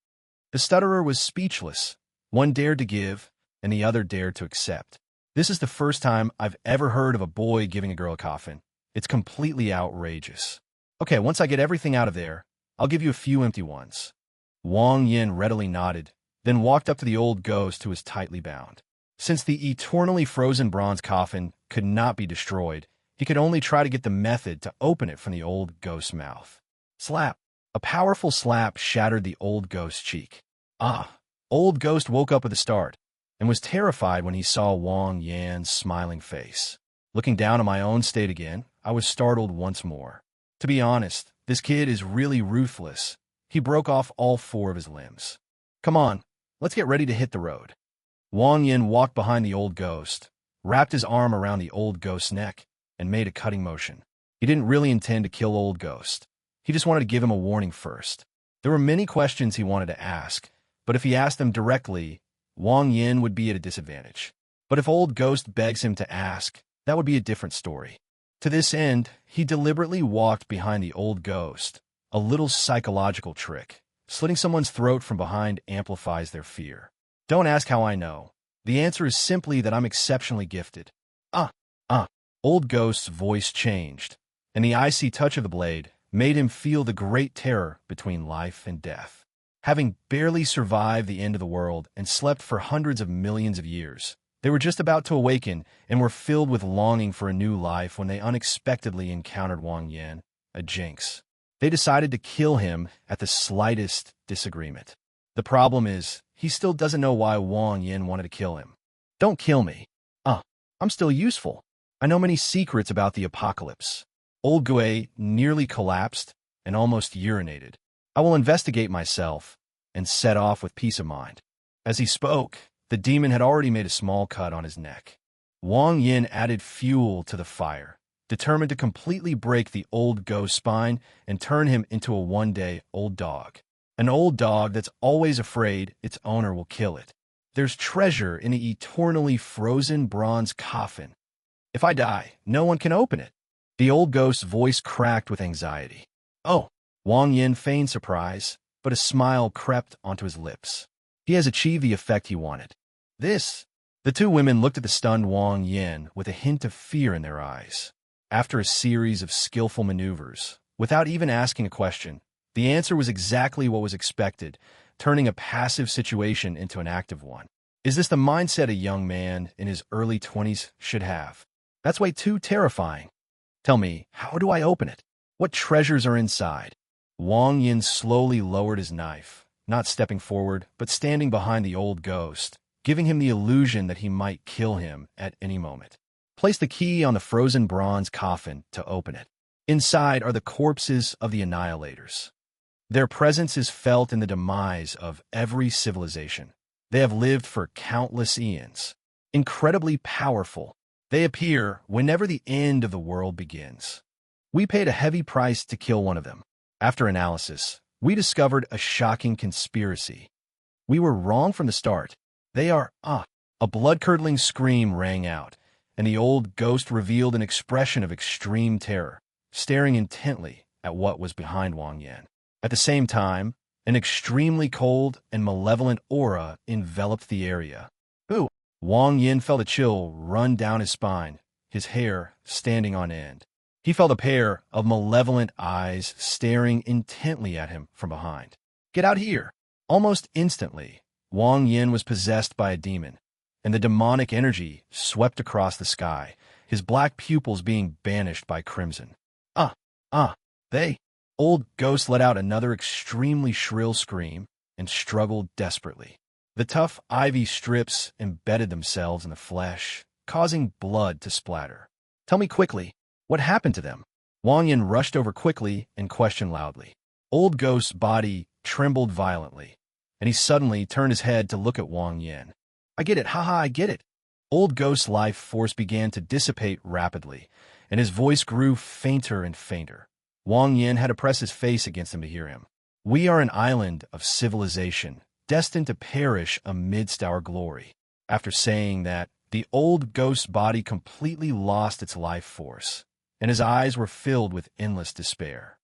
The stutterer was speechless. One dared to give, and the other dared to accept. This is the first time I've ever heard of a boy giving a girl a coffin. It's completely outrageous. Okay, once I get everything out of there, I'll give you a few empty ones. Wang Yin readily nodded, then walked up to the old ghost who was tightly bound. Since the eternally frozen bronze coffin could not be destroyed, he could only try to get the method to open it from the old ghost's mouth. Slap! A powerful slap shattered the old ghost's cheek. Ah! Old ghost woke up with a start, and was terrified when he saw Wang Yin's smiling face. Looking down at my own state again, I was startled once more. To be honest, this kid is really ruthless. He broke off all 4 of his limbs. Come on, let's get ready to hit the road. Wang Yin walked behind the old ghost, wrapped his arm around the old ghost's neck, and made a cutting motion. He didn't really intend to kill old ghost. He just wanted to give him a warning first. There were many questions he wanted to ask, but if he asked them directly, Wang Yin would be at a disadvantage. But if old ghost begs him to ask, that would be a different story. To this end, he deliberately walked behind the old ghost, a little psychological trick. Slitting someone's throat from behind amplifies their fear. Don't ask how I know. The answer is simply that I'm exceptionally gifted. Old ghost's voice changed, and the icy touch of the blade made him feel the great terror between life and death. Having barely survived the end of the world and slept for hundreds of millions of years, they were just about to awaken and were filled with longing for a new life when they unexpectedly encountered Wang Yin, a jinx. They decided to kill him at the slightest disagreement. The problem is, he still doesn't know why Wang Yin wanted to kill him. Don't kill me. I'm still useful. I know many secrets about the apocalypse. Old Gui nearly collapsed and almost urinated. I will investigate myself and set off with peace of mind. As he spoke, the demon had already made a small cut on his neck. Wang Yin added fuel to the fire, determined to completely break the old ghost's spine and turn him into a one-day-old dog. An old dog that's always afraid its owner will kill it. There's treasure in the eternally frozen bronze coffin. If I die, no one can open it. The old ghost's voice cracked with anxiety. Oh, Wang Yin feigned surprise, but a smile crept onto his lips. He has achieved the effect he wanted. This. The 2 women looked at the stunned Wang Yin with a hint of fear in their eyes. After a series of skillful maneuvers, without even asking a question, the answer was exactly what was expected, turning a passive situation into an active one. Is this the mindset a young man in his early 20s should have? That's way too terrifying. Tell me, how do I open it? What treasures are inside? Wang Yin slowly lowered his knife, not stepping forward, but standing behind the old ghost, giving him the illusion that he might kill him at any moment. Place the key on the frozen bronze coffin to open it. Inside are the corpses of the annihilators. Their presence is felt in the demise of every civilization. They have lived for countless eons. Incredibly powerful, they appear whenever the end of the world begins. We paid a heavy price to kill one of them. After analysis, we discovered a shocking conspiracy. We were wrong from the start. They are, A blood-curdling scream rang out, and the old ghost revealed an expression of extreme terror, staring intently at what was behind Wang Yin. At the same time, an extremely cold and malevolent aura enveloped the area. Ooh! Wang Yin felt a chill run down his spine, his hair standing on end. He felt a pair of malevolent eyes staring intently at him from behind. Get out here! Almost instantly, Wang Yin was possessed by a demon, and the demonic energy swept across the sky, his black pupils being banished by crimson. They! Old Ghost let out another extremely shrill scream and struggled desperately. The tough ivy strips embedded themselves in the flesh, causing blood to splatter. Tell me quickly, what happened to them? Wang Yin rushed over quickly and questioned loudly. Old Ghost's body trembled violently, and he suddenly turned his head to look at Wang Yin. I get it, haha, I get it. Old Ghost's life force began to dissipate rapidly, and his voice grew fainter and fainter. Wang Yin had to press his face against him to hear him. We are an island of civilization, destined to perish amidst our glory. After saying that, the old ghost's body completely lost its life force, and his eyes were filled with endless despair.